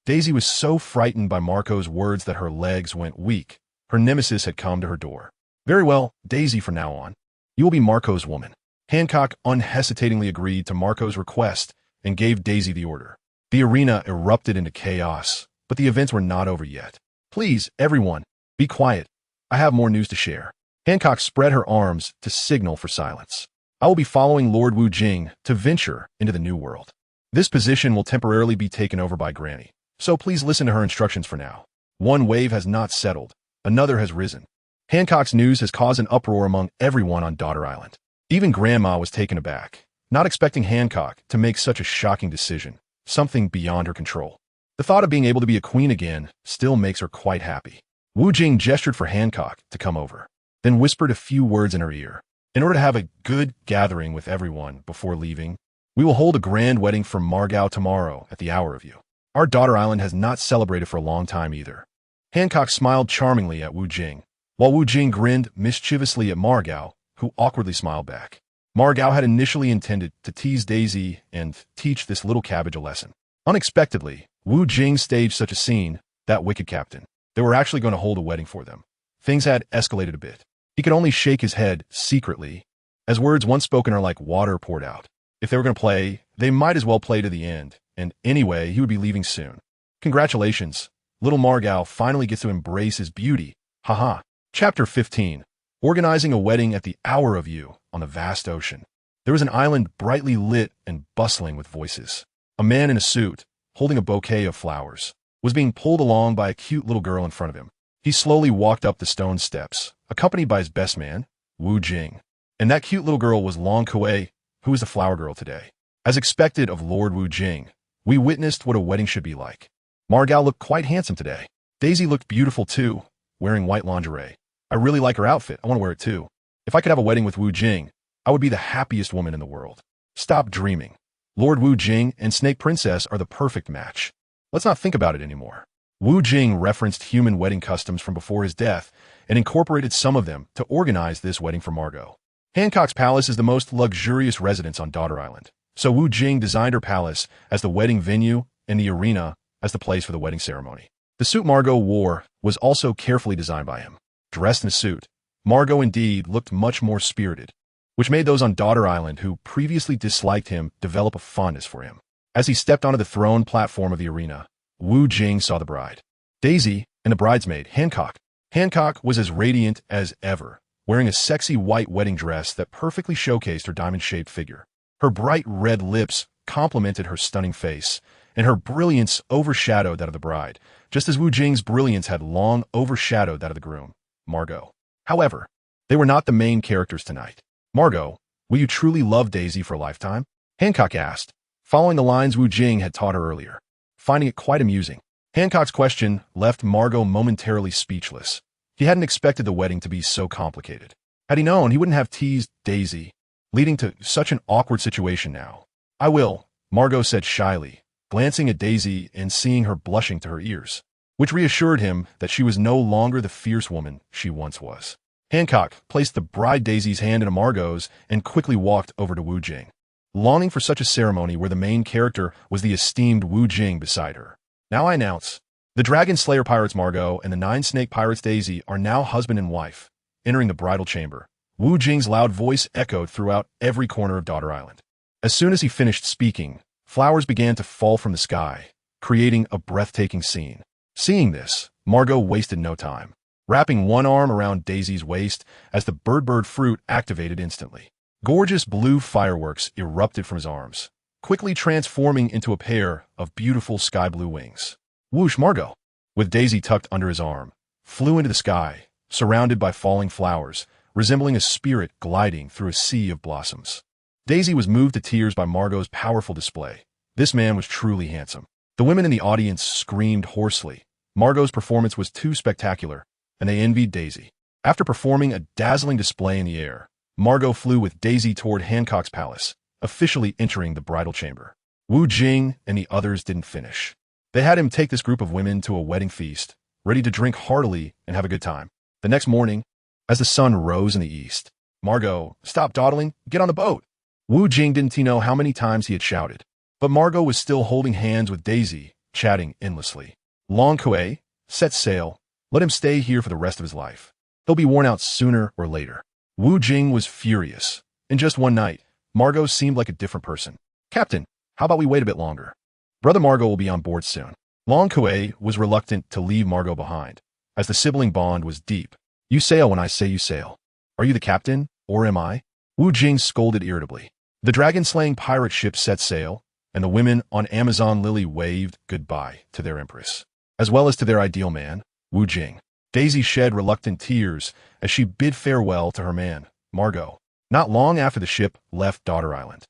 Daisy was so frightened by Marco's words that her legs went weak. Her nemesis had come to her door. Very well, Daisy, from now on. You will be Marco's woman. Hancock unhesitatingly agreed to Marco's request and gave Daisy the order. The arena erupted into chaos, but the events were not over yet. Please, everyone, be quiet. I have more news to share. Hancock spread her arms to signal for silence. I will be following Lord Wu Jing to venture into the new world. This position will temporarily be taken over by Granny, so please listen to her instructions for now. One wave has not settled, another has risen. Hancock's news has caused an uproar among everyone on Daughter Island. Even Grandma was taken aback, not expecting Hancock to make such a shocking decision, something beyond her control. The thought of being able to be a queen again still makes her quite happy. Wu Jing gestured for Hancock to come over, then whispered a few words in her ear. In order to have a good gathering with everyone before leaving, we will hold a grand wedding for Margao tomorrow at the hour of you. Our Daughter Island has not celebrated for a long time either. Hancock smiled charmingly at Wu Jing, while Wu Jing grinned mischievously at Margao, who awkwardly smiled back. Margao had initially intended to tease Daisy and teach this little cabbage a lesson. Unexpectedly, Wu Jing staged such a scene, that wicked captain. They were actually going to hold a wedding for them. Things had escalated a bit. He could only shake his head secretly, as words once spoken are like water poured out. If they were going to play, they might as well play to the end, and anyway, he would be leaving soon. Congratulations, little Margao finally gets to embrace his beauty. Haha. Chapter 15. Organizing a wedding at the hour of you on the vast ocean. There was an island brightly lit and bustling with voices. A man in a suit, holding a bouquet of flowers, was being pulled along by a cute little girl in front of him. He slowly walked up the stone steps, accompanied by his best man, Wu Jing. And that cute little girl was Long Kuei, who was the flower girl today. As expected of Lord Wu Jing, we witnessed what a wedding should be like. Margao looked quite handsome today. Daisy looked beautiful too, wearing white lingerie. I really like her outfit. I want to wear it too. If I could have a wedding with Wu Jing, I would be the happiest woman in the world. Stop dreaming. Lord Wu Jing and Snake Princess are the perfect match. Let's not think about it anymore. Wu Jing referenced human wedding customs from before his death and incorporated some of them to organize this wedding for Margot. Hancock's palace is the most luxurious residence on Daughter Island, so Wu Jing designed her palace as the wedding venue and the arena as the place for the wedding ceremony. The suit Margot wore was also carefully designed by him. Dressed in a suit, Margot indeed looked much more spirited, which made those on Daughter Island who previously disliked him develop a fondness for him. As he stepped onto the throne platform of the arena, Wu Jing saw the bride, Daisy, and the bridesmaid, Hancock. Hancock was as radiant as ever, wearing a sexy white wedding dress that perfectly showcased her diamond-shaped figure. Her bright red lips complemented her stunning face, and her brilliance overshadowed that of the bride, just as Wu Jing's brilliance had long overshadowed that of the groom, Margot. However, they were not the main characters tonight. Margot, will you truly love Daisy for a lifetime? Hancock asked, following the lines Wu Jing had taught her earlier, finding it quite amusing. Hancock's question left Margot momentarily speechless. He hadn't expected the wedding to be so complicated. Had he known, he wouldn't have teased Daisy, leading to such an awkward situation now. I will, Margot said shyly, glancing at Daisy and seeing her blushing to her ears, which reassured him that she was no longer the fierce woman she once was. Hancock placed the bride Daisy's hand into Margot's and quickly walked over to Wu Jing, longing for such a ceremony where the main character was the esteemed Wu Jing beside her. Now I announce, the Dragon Slayer Pirates Margot and the Nine Snake Pirates Daisy are now husband and wife. Entering the bridal chamber, Wu Jing's loud voice echoed throughout every corner of Daughter Island. As soon as he finished speaking, flowers began to fall from the sky, creating a breathtaking scene. Seeing this, Margot wasted no time, wrapping one arm around Daisy's waist as the bird fruit activated instantly. Gorgeous blue fireworks erupted from his arms, quickly transforming into a pair of beautiful sky blue wings. Whoosh, Margot, with Daisy tucked under his arm, flew into the sky, surrounded by falling flowers, resembling a spirit gliding through a sea of blossoms. Daisy was moved to tears by Margot's powerful display. This man was truly handsome. The women in the audience screamed hoarsely. Margot's performance was too spectacular, and they envied Daisy. After performing a dazzling display in the air, Margot flew with Daisy toward Hancock's palace, officially entering the bridal chamber. Wu Jing and the others didn't finish. They had him take this group of women to a wedding feast, ready to drink heartily and have a good time. The next morning, as the sun rose in the east, Margot, stop dawdling, get on the boat. Wu Jing didn't know how many times he had shouted, but Margot was still holding hands with Daisy, chatting endlessly. Long Kuei, set sail, let him stay here for the rest of his life. He'll be worn out sooner or later. Wu Jing was furious. In just one night, Margot seemed like a different person. Captain, how about we wait a bit longer? Brother Margot will be on board soon. Long Kuei was reluctant to leave Margot behind, as the sibling bond was deep. You sail when I say you sail. Are you the captain, or am I? Wu Jing scolded irritably. The dragon-slaying pirate ship set sail, and the women on Amazon Lily waved goodbye to their empress, as well as to their ideal man, Wu Jing. Daisy shed reluctant tears as she bid farewell to her man, Margot. Not long after the ship left Daughter Island,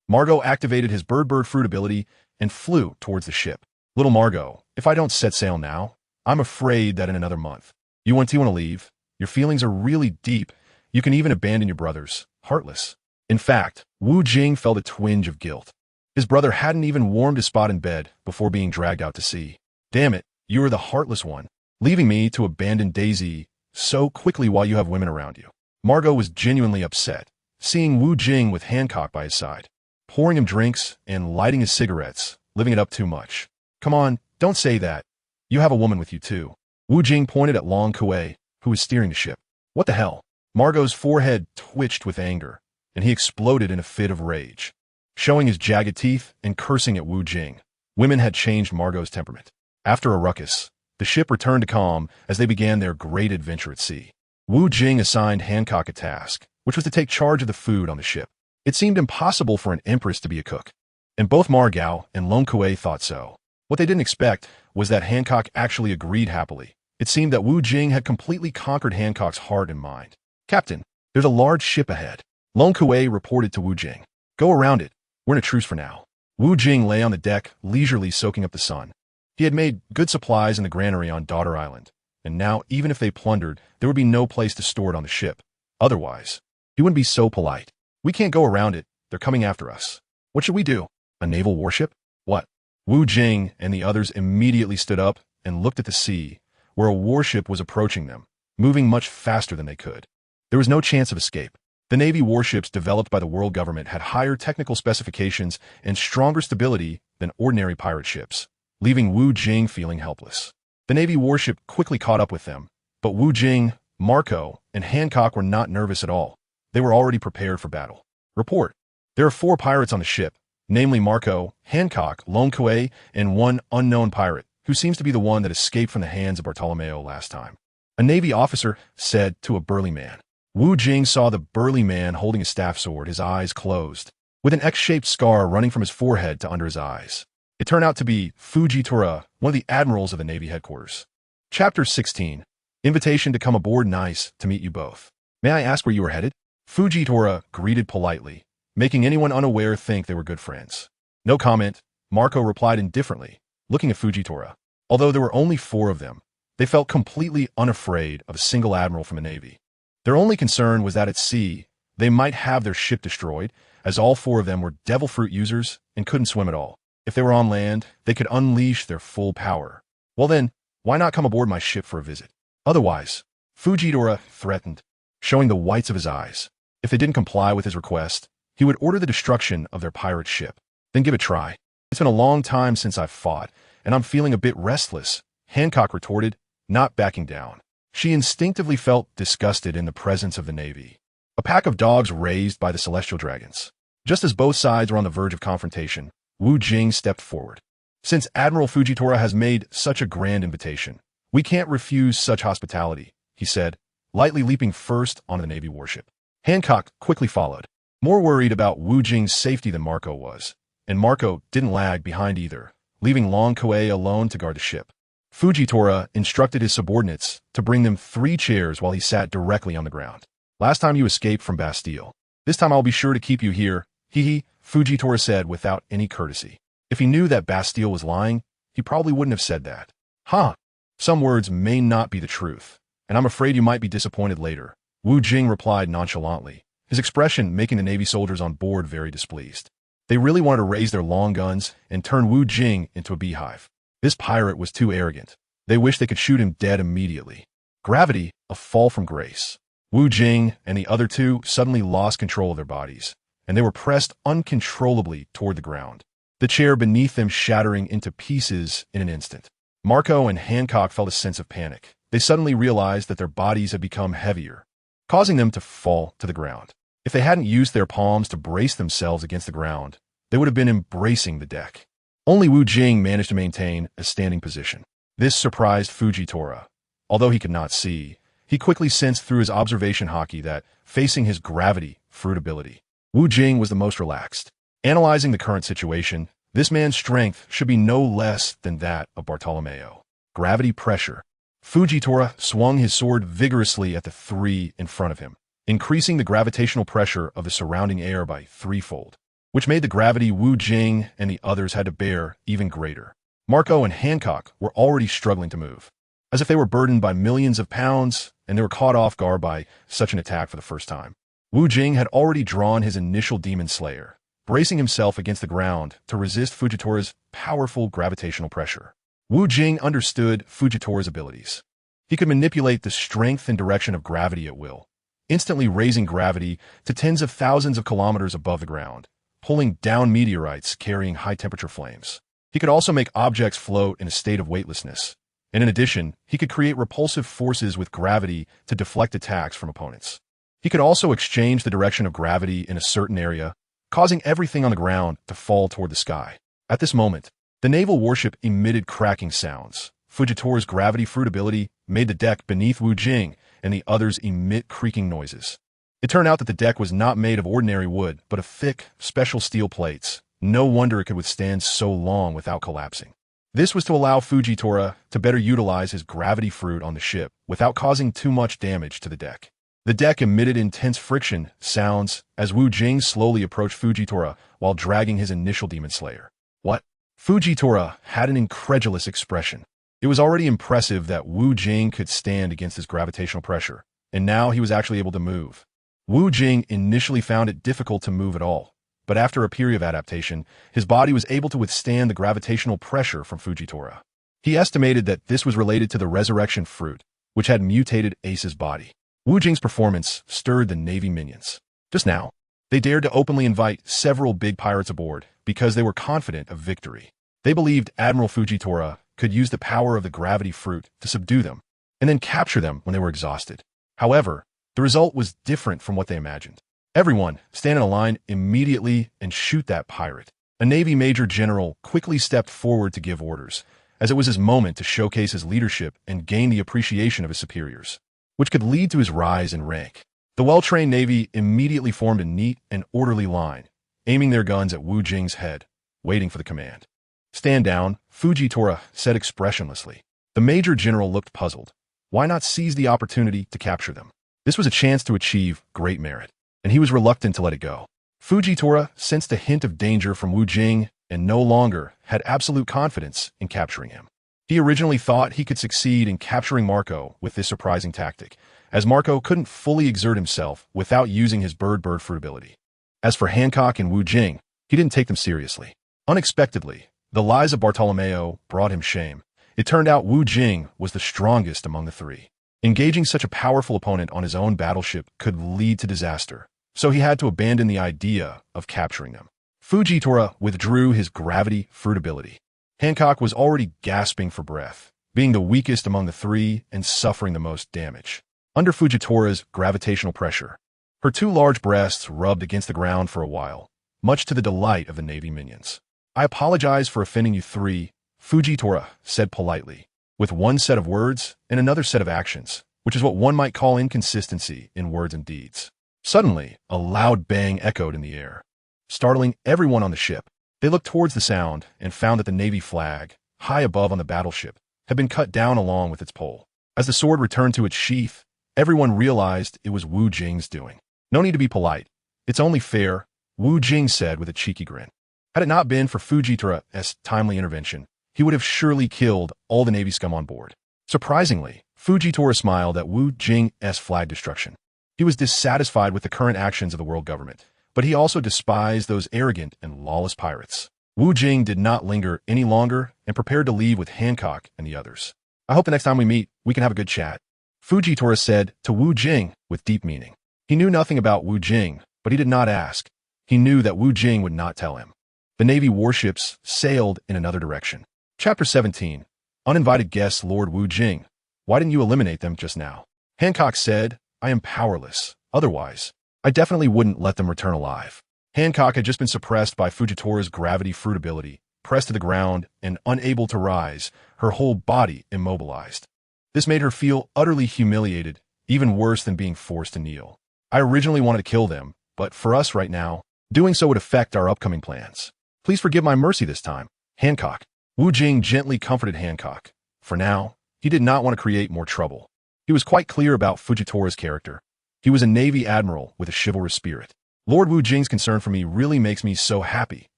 Margot activated his bird fruit ability and flew towards the ship. Little Margot, if I don't set sail now, I'm afraid that in another month. You want to leave? Your feelings are really deep. You can even abandon your brothers. Heartless. In fact, Wu Jing felt a twinge of guilt. His brother hadn't even warmed his spot in bed before being dragged out to sea. Damn it, you are the heartless one, leaving me to abandon Daisy so quickly while you have women around you. Margot was genuinely upset, seeing Wu Jing with Hancock by his side, pouring him drinks and lighting his cigarettes, living it up too much. Come on, don't say that. You have a woman with you too. Wu Jing pointed at Long Kuei, who was steering the ship. What the hell? Margot's forehead twitched with anger, and he exploded in a fit of rage, showing his jagged teeth and cursing at Wu Jing. Women had changed Margot's temperament. After a ruckus, the ship returned to calm as they began their great adventure at sea. Wu Jing assigned Hancock a task, which was to take charge of the food on the ship. It seemed impossible for an empress to be a cook, and both Margot and Long Kuei thought so. What they didn't expect was that Hancock actually agreed happily. It seemed that Wu Jing had completely conquered Hancock's heart and mind. Captain, there's a large ship ahead. Long Kuei reported to Wu Jing. Go around it. We're in a truce for now. Wu Jing lay on the deck, leisurely soaking up the sun. He had made good supplies in the granary on Daughter Island, and now, even if they plundered, there would be no place to store it on the ship. Otherwise, he wouldn't be so polite. We can't go around it. They're coming after us. What should we do? A naval warship? What? Wu Jing and the others immediately stood up and looked at the sea, where a warship was approaching them, moving much faster than they could. There was no chance of escape. The Navy warships developed by the world government had higher technical specifications and stronger stability than ordinary pirate ships, leaving Wu Jing feeling helpless. The Navy warship quickly caught up with them, but Wu Jing, Marco, and Hancock were not nervous at all. They were already prepared for battle. Report. There are 4 pirates on the ship, namely Marco, Hancock, Long Kuei, and one unknown pirate, who seems to be the one that escaped from the hands of Bartolomeo last time. A Navy officer said to a burly man. Wu Jing saw the burly man holding a staff sword, his eyes closed, with an X-shaped scar running from his forehead to under his eyes. It turned out to be Fujitora, one of the admirals of the Navy headquarters. Chapter 16. Invitation to come aboard. Nice to meet you both. May I ask where you are headed? Fujitora greeted politely, making anyone unaware think they were good friends. No comment, Marco replied indifferently, looking at Fujitora. Although there were only 4 of them, they felt completely unafraid of a single admiral from the Navy. Their only concern was that at sea, they might have their ship destroyed, as all 4 of them were devil fruit users and couldn't swim at all. If they were on land, they could unleash their full power. Well then, why not come aboard my ship for a visit? Otherwise, Fujitora threatened, showing the whites of his eyes. If they didn't comply with his request, he would order the destruction of their pirate ship. Then give it a try. It's been a long time since I've fought, and I'm feeling a bit restless, Hancock retorted, not backing down. She instinctively felt disgusted in the presence of the Navy. A pack of dogs raised by the celestial dragons. Just as both sides were on the verge of confrontation, Wu Jing stepped forward. Since Admiral Fujitora has made such a grand invitation, we can't refuse such hospitality, he said, lightly leaping first onto the Navy warship. Hancock quickly followed. More worried about Wu Jing's safety than Marco was, and Marco didn't lag behind either, leaving Long Koei alone to guard the ship. Fujitora instructed his subordinates to bring them 3 chairs while he sat directly on the ground. Last time you escaped from Bastille. This time I'll be sure to keep you here, hee, Fujitora said without any courtesy. If he knew that Bastille was lying, he probably wouldn't have said that. Huh. Some words may not be the truth, and I'm afraid you might be disappointed later, Wu Jing replied nonchalantly, his expression making the Navy soldiers on board very displeased. They really wanted to raise their long guns and turn Wu Jing into a beehive. This pirate was too arrogant. They wished they could shoot him dead immediately. Gravity, a fall from grace. Wu Jing and the other 2 suddenly lost control of their bodies, and they were pressed uncontrollably toward the ground, the chair beneath them shattering into pieces in an instant. Marco and Hancock felt a sense of panic. They suddenly realized that their bodies had become heavier, causing them to fall to the ground. If they hadn't used their palms to brace themselves against the ground, they would have been embracing the deck. Only Wu Jing managed to maintain a standing position. This surprised Fujitora. Although he could not see, he quickly sensed through his observation hockey that, facing his gravity fruit ability, Wu Jing was the most relaxed. Analyzing the current situation, this man's strength should be no less than that of Bartolomeo. Gravity pressure. Fujitora swung his sword vigorously at the 3 in front of him, increasing the gravitational pressure of the surrounding air by 3-fold, which made the gravity Wu Jing and the others had to bear even greater. Marco and Hancock were already struggling to move, as if they were burdened by millions of pounds, and they were caught off guard by such an attack for the first time. Wu Jing had already drawn his initial demon slayer, bracing himself against the ground to resist Fujitora's powerful gravitational pressure. Wu Jing understood Fujitora's abilities. He could manipulate the strength and direction of gravity at will, instantly raising gravity to tens of thousands of kilometers above the ground, pulling down meteorites carrying high-temperature flames. He could also make objects float in a state of weightlessness, and in addition, he could create repulsive forces with gravity to deflect attacks from opponents. He could also exchange the direction of gravity in a certain area, causing everything on the ground to fall toward the sky. At this moment, the naval warship emitted cracking sounds. Fujitora's gravity fruit ability made the deck beneath Wu Jing and the others emit creaking noises. It turned out that the deck was not made of ordinary wood, but of thick, special steel plates. No wonder it could withstand so long without collapsing. This was to allow Fujitora to better utilize his gravity fruit on the ship without causing too much damage to the deck. The deck emitted intense friction sounds as Wu Jing slowly approached Fujitora while dragging his initial demon slayer. What? Fujitora had an incredulous expression. It was already impressive that Wu Jing could stand against his gravitational pressure, and now he was actually able to move. Wu Jing initially found it difficult to move at all, but after a period of adaptation, his body was able to withstand the gravitational pressure from Fujitora. He estimated that this was related to the resurrection fruit, which had mutated Ace's body. Wu Jing's performance stirred the Navy minions. Just now, they dared to openly invite several big pirates aboard because they were confident of victory. They believed Admiral Fujitora could use the power of the gravity fruit to subdue them, and then capture them when they were exhausted. However, the result was different from what they imagined. Everyone, stand in a line immediately and shoot that pirate. A Navy Major General quickly stepped forward to give orders, as it was his moment to showcase his leadership and gain the appreciation of his superiors, which could lead to his rise in rank. The well-trained Navy immediately formed a neat and orderly line, aiming their guns at Wu Jing's head, waiting for the command. Stand down, Fujitora said expressionlessly. The Major General looked puzzled. Why not seize the opportunity to capture them? This was a chance to achieve great merit, and he was reluctant to let it go. Fujitora sensed a hint of danger from Wu Jing and no longer had absolute confidence in capturing him. He originally thought he could succeed in capturing Marco with this surprising tactic, as Marco couldn't fully exert himself without using his bird fruit ability. As for Hancock and Wu Jing, he didn't take them seriously. Unexpectedly, the lies of Bartolomeo brought him shame. It turned out Wu Jing was the strongest among the 3. Engaging such a powerful opponent on his own battleship could lead to disaster, so he had to abandon the idea of capturing them. Fujitora withdrew his gravity fruit ability. Hancock was already gasping for breath, being the weakest among the 3 and suffering the most damage. Under Fujitora's gravitational pressure, her 2 large breasts rubbed against the ground for a while, much to the delight of the Navy minions. I apologize for offending you 3, Fujitora said politely, with one set of words and another set of actions, which is what one might call inconsistency in words and deeds. Suddenly, a loud bang echoed in the air, startling everyone on the ship. They looked towards the sound and found that the Navy flag, high above on the battleship, had been cut down along with its pole. As the sword returned to its sheath, everyone realized it was Wu Jing's doing. "No need to be polite. It's only fair," Wu Jing said with a cheeky grin. Had it not been for Fujitori's timely intervention, he would have surely killed all the Navy scum on board. Surprisingly, Fujitora smiled at Wu Jing's flag destruction. He was dissatisfied with the current actions of the world government, but he also despised those arrogant and lawless pirates. Wu Jing did not linger any longer and prepared to leave with Hancock and the others. "I hope the next time we meet, we can have a good chat," Fujitora said to Wu Jing with deep meaning. He knew nothing about Wu Jing, but he did not ask. He knew that Wu Jing would not tell him. The Navy warships sailed in another direction. Chapter 17. Uninvited guests. Lord Wu Jing. "Why didn't you eliminate them just now?" Hancock said, "I am powerless. Otherwise, I definitely wouldn't let them return alive." Hancock had just been suppressed by Fujitora's gravity fruit ability, pressed to the ground and unable to rise, her whole body immobilized. This made her feel utterly humiliated, even worse than being forced to kneel. "I originally wanted to kill them, but for us right now, doing so would affect our upcoming plans. Please forgive my mercy this time, Hancock." Wu Jing gently comforted Hancock. For now, he did not want to create more trouble. He was quite clear about Fujitora's character. He was a Navy admiral with a chivalrous spirit. "Lord Wu Jing's concern for me really makes me so happy,"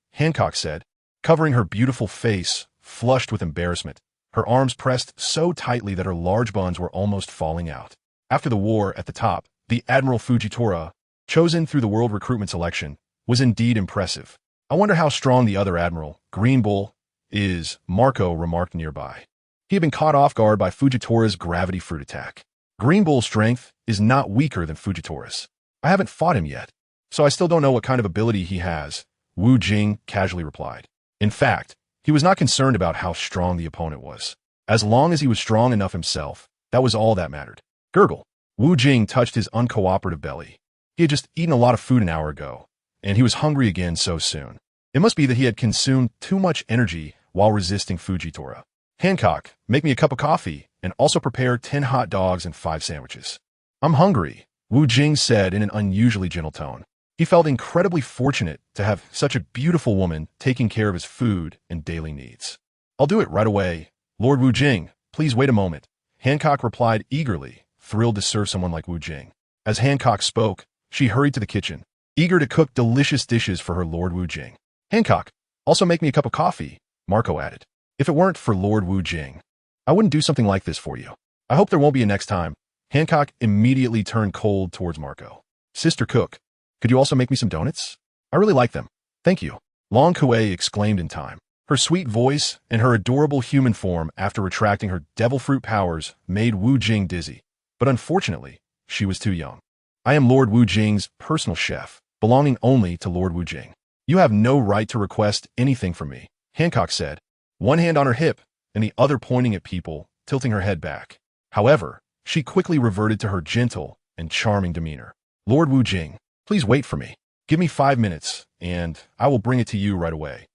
Hancock said, covering her beautiful face, flushed with embarrassment, her arms pressed so tightly that her large buns were almost falling out. After the war at the top, the Admiral Fujitora, chosen through the world recruitment selection, was indeed impressive. "I wonder how strong the other admiral, Green Bull, is," Marco remarked nearby. He had been caught off guard by Fujitora's gravity fruit attack. "Green Bull's strength is not weaker than Fujitora's. I haven't fought him yet, so I still don't know what kind of ability he has," Wu Jing casually replied. In fact, he was not concerned about how strong the opponent was. As long as he was strong enough himself, that was all that mattered. Gurgle. Wu Jing touched his uncooperative belly. He had just eaten a lot of food an hour ago, and he was hungry again so soon. It must be that he had consumed too much energy while resisting Fujitora. "Hancock, make me a cup of coffee, and also prepare 10 hot dogs and 5 sandwiches. "I'm hungry," Wu Jing said in an unusually gentle tone. He felt incredibly fortunate to have such a beautiful woman taking care of his food and daily needs. "I'll do it right away. Lord Wu Jing, please wait a moment," Hancock replied eagerly, thrilled to serve someone like Wu Jing. As Hancock spoke, she hurried to the kitchen, eager to cook delicious dishes for her Lord Wu Jing. "Hancock, also make me a cup of coffee," Marco added. "If it weren't for Lord Wu Jing, I wouldn't do something like this for you. I hope there won't be a next time." Hancock immediately turned cold towards Marco. "Sister Cook, could you also make me some donuts? I really like them. Thank you," Long Kuei exclaimed in time. Her sweet voice and her adorable human form after retracting her devil fruit powers made Wu Jing dizzy. But unfortunately, she was too young. "I am Lord Wu Jing's personal chef, belonging only to Lord Wu Jing. You have no right to request anything from me," Hancock said, one hand on her hip and the other pointing at people, tilting her head back. However, she quickly reverted to her gentle and charming demeanor. "Lord Wu Jing, please wait for me. Give me 5 minutes, and I will bring it to you right away."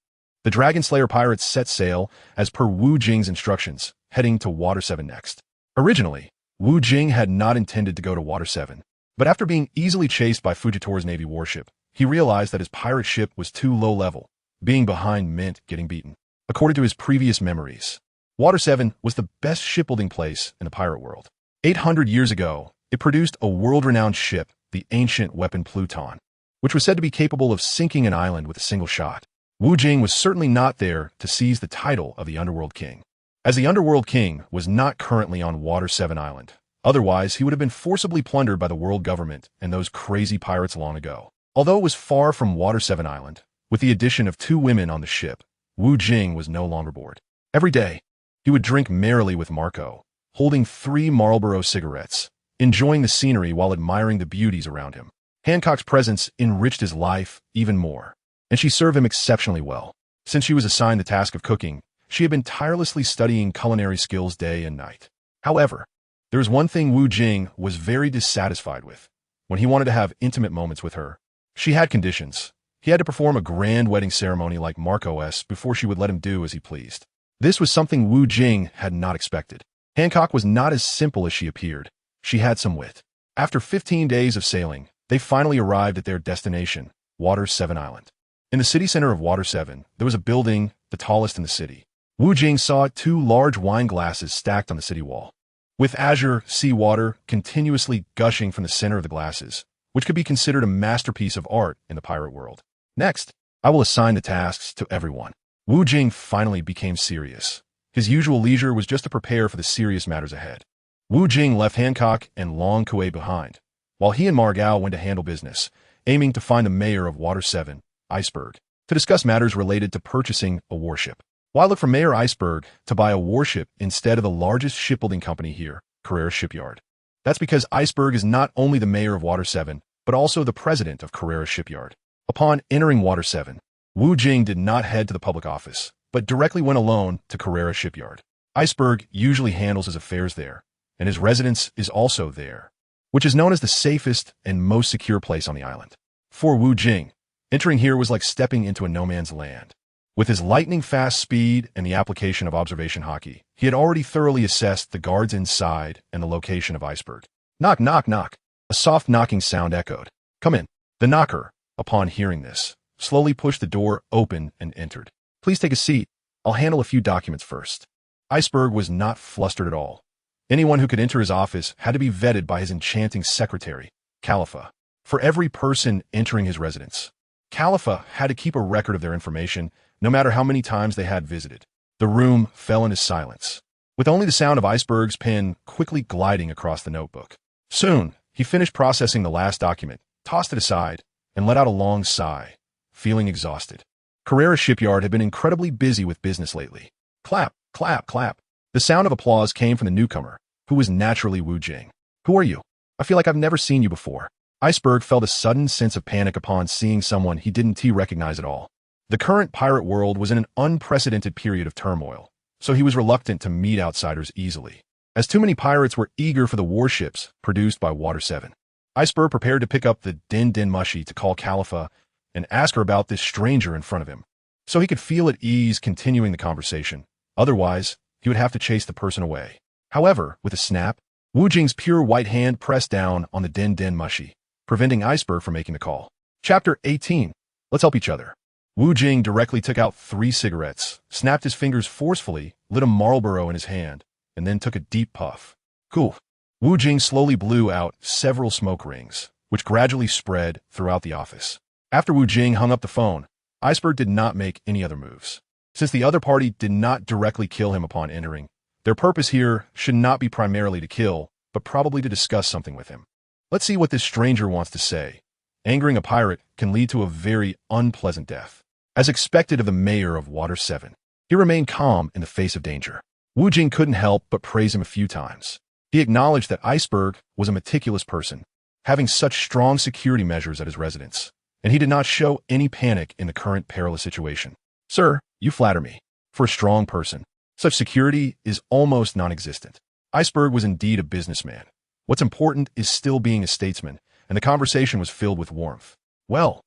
The Dragon Slayer pirates set sail as per Wu Jing's instructions, heading to Water 7 next. Originally, Wu Jing had not intended to go to Water 7, but after being easily chased by Fujitora's Navy warship, he realized that his pirate ship was too low level. Being behind meant getting beaten. According to his previous memories, Water 7 was the best shipbuilding place in the pirate world. 800 years ago, it produced a world-renowned ship, the ancient weapon Pluton, which was said to be capable of sinking an island with a single shot. Wu Jing was certainly not there to seize the title of the Underworld King, as the Underworld King was not currently on Water 7 Island. Otherwise, he would have been forcibly plundered by the world government and those crazy pirates long ago. Although it was far from Water 7 Island, with the addition of 2 women on the ship, Wu Jing was no longer bored. Every day, he would drink merrily with Marco, holding 3 Marlboro cigarettes, enjoying the scenery while admiring the beauties around him. Hancock's presence enriched his life even more, and she served him exceptionally well. Since she was assigned the task of cooking, she had been tirelessly studying culinary skills day and night. However, there was one thing Wu Jing was very dissatisfied with. When he wanted to have intimate moments with her, she had conditions. He had to perform a grand wedding ceremony like Marco's before she would let him do as he pleased. This was something Wu Jing had not expected. Hancock was not as simple as she appeared. She had some wit. After 15 days of sailing, they finally arrived at their destination, Water 7 Island. In the city center of Water 7, there was a building, the tallest in the city. Wu Jing saw two large wine glasses stacked on the city wall, with azure sea water continuously gushing from the center of the glasses, which could be considered a masterpiece of art in the pirate world. Next, I will assign the tasks to everyone. Wu Jing finally became serious. His usual leisure was just to prepare for the serious matters ahead. Wu Jing left Hancock and Long Kuei behind, while he and Margao went to handle business, aiming to find the mayor of Water 7, Iceberg, to discuss matters related to purchasing a warship. Why look for Mayor Iceberg to buy a warship instead of the largest shipbuilding company here, Carrera Shipyard? That's because Iceberg is not only the mayor of Water 7, but also the president of Carrera Shipyard. Upon entering Water 7, Wu Jing did not head to the public office, but directly went alone to Carrera Shipyard. Iceberg usually handles his affairs there, and his residence is also there, which is known as the safest and most secure place on the island. For Wu Jing, entering here was like stepping into a no-man's land. With his lightning-fast speed and the application of observation hockey, he had already thoroughly assessed the guards inside and the location of Iceberg. Knock, knock, knock. A soft knocking sound echoed. Come in. The knocker, upon hearing this, slowly pushed the door open and entered. Please take a seat. I'll handle a few documents first. Iceberg was not flustered at all. Anyone who could enter his office had to be vetted by his enchanting secretary, Khalifa. For every person entering his residence, Khalifa had to keep a record of their information, no matter how many times they had visited. The room fell into silence, with only the sound of Iceberg's pen quickly gliding across the notebook. Soon, he finished processing the last document, tossed it aside, and let out a long sigh, feeling exhausted. Carrera Shipyard had been incredibly busy with business lately. Clap, clap, clap. The sound of applause came from the newcomer, who was naturally Wu Jing. Who are you? I feel like I've never seen you before. Iceberg felt a sudden sense of panic upon seeing someone he didn't recognize at all. The current pirate world was in an unprecedented period of turmoil, so he was reluctant to meet outsiders easily, as too many pirates were eager for the warships produced by Water 7. Iceberg prepared to pick up the Din Din Mushi to call Khalifa and ask her about this stranger in front of him, so he could feel at ease continuing the conversation. Otherwise, he would have to chase the person away. However, with a snap, Wu Jing's pure white hand pressed down on the Din Din Mushi, preventing Iceberg from making the call. Chapter 18. Let's help each other. Wu Jing directly took out 3 cigarettes, snapped his fingers forcefully, lit a Marlboro in his hand, and then took a deep puff. Cool. Wu Jing slowly blew out several smoke rings, which gradually spread throughout the office. After Wu Jing hung up the phone, Iceberg did not make any other moves. Since the other party did not directly kill him upon entering, their purpose here should not be primarily to kill, but probably to discuss something with him. Let's see what this stranger wants to say. Angering a pirate can lead to a very unpleasant death. As expected of the mayor of Water 7, he remained calm in the face of danger. Wu Jing couldn't help but praise him a few times. He acknowledged that Iceberg was a meticulous person, having such strong security measures at his residence, and he did not show any panic in the current perilous situation. Sir, you flatter me. For a strong person, such security is almost non-existent. Iceberg was indeed a businessman. What's important is still being a statesman, and the conversation was filled with warmth. Well,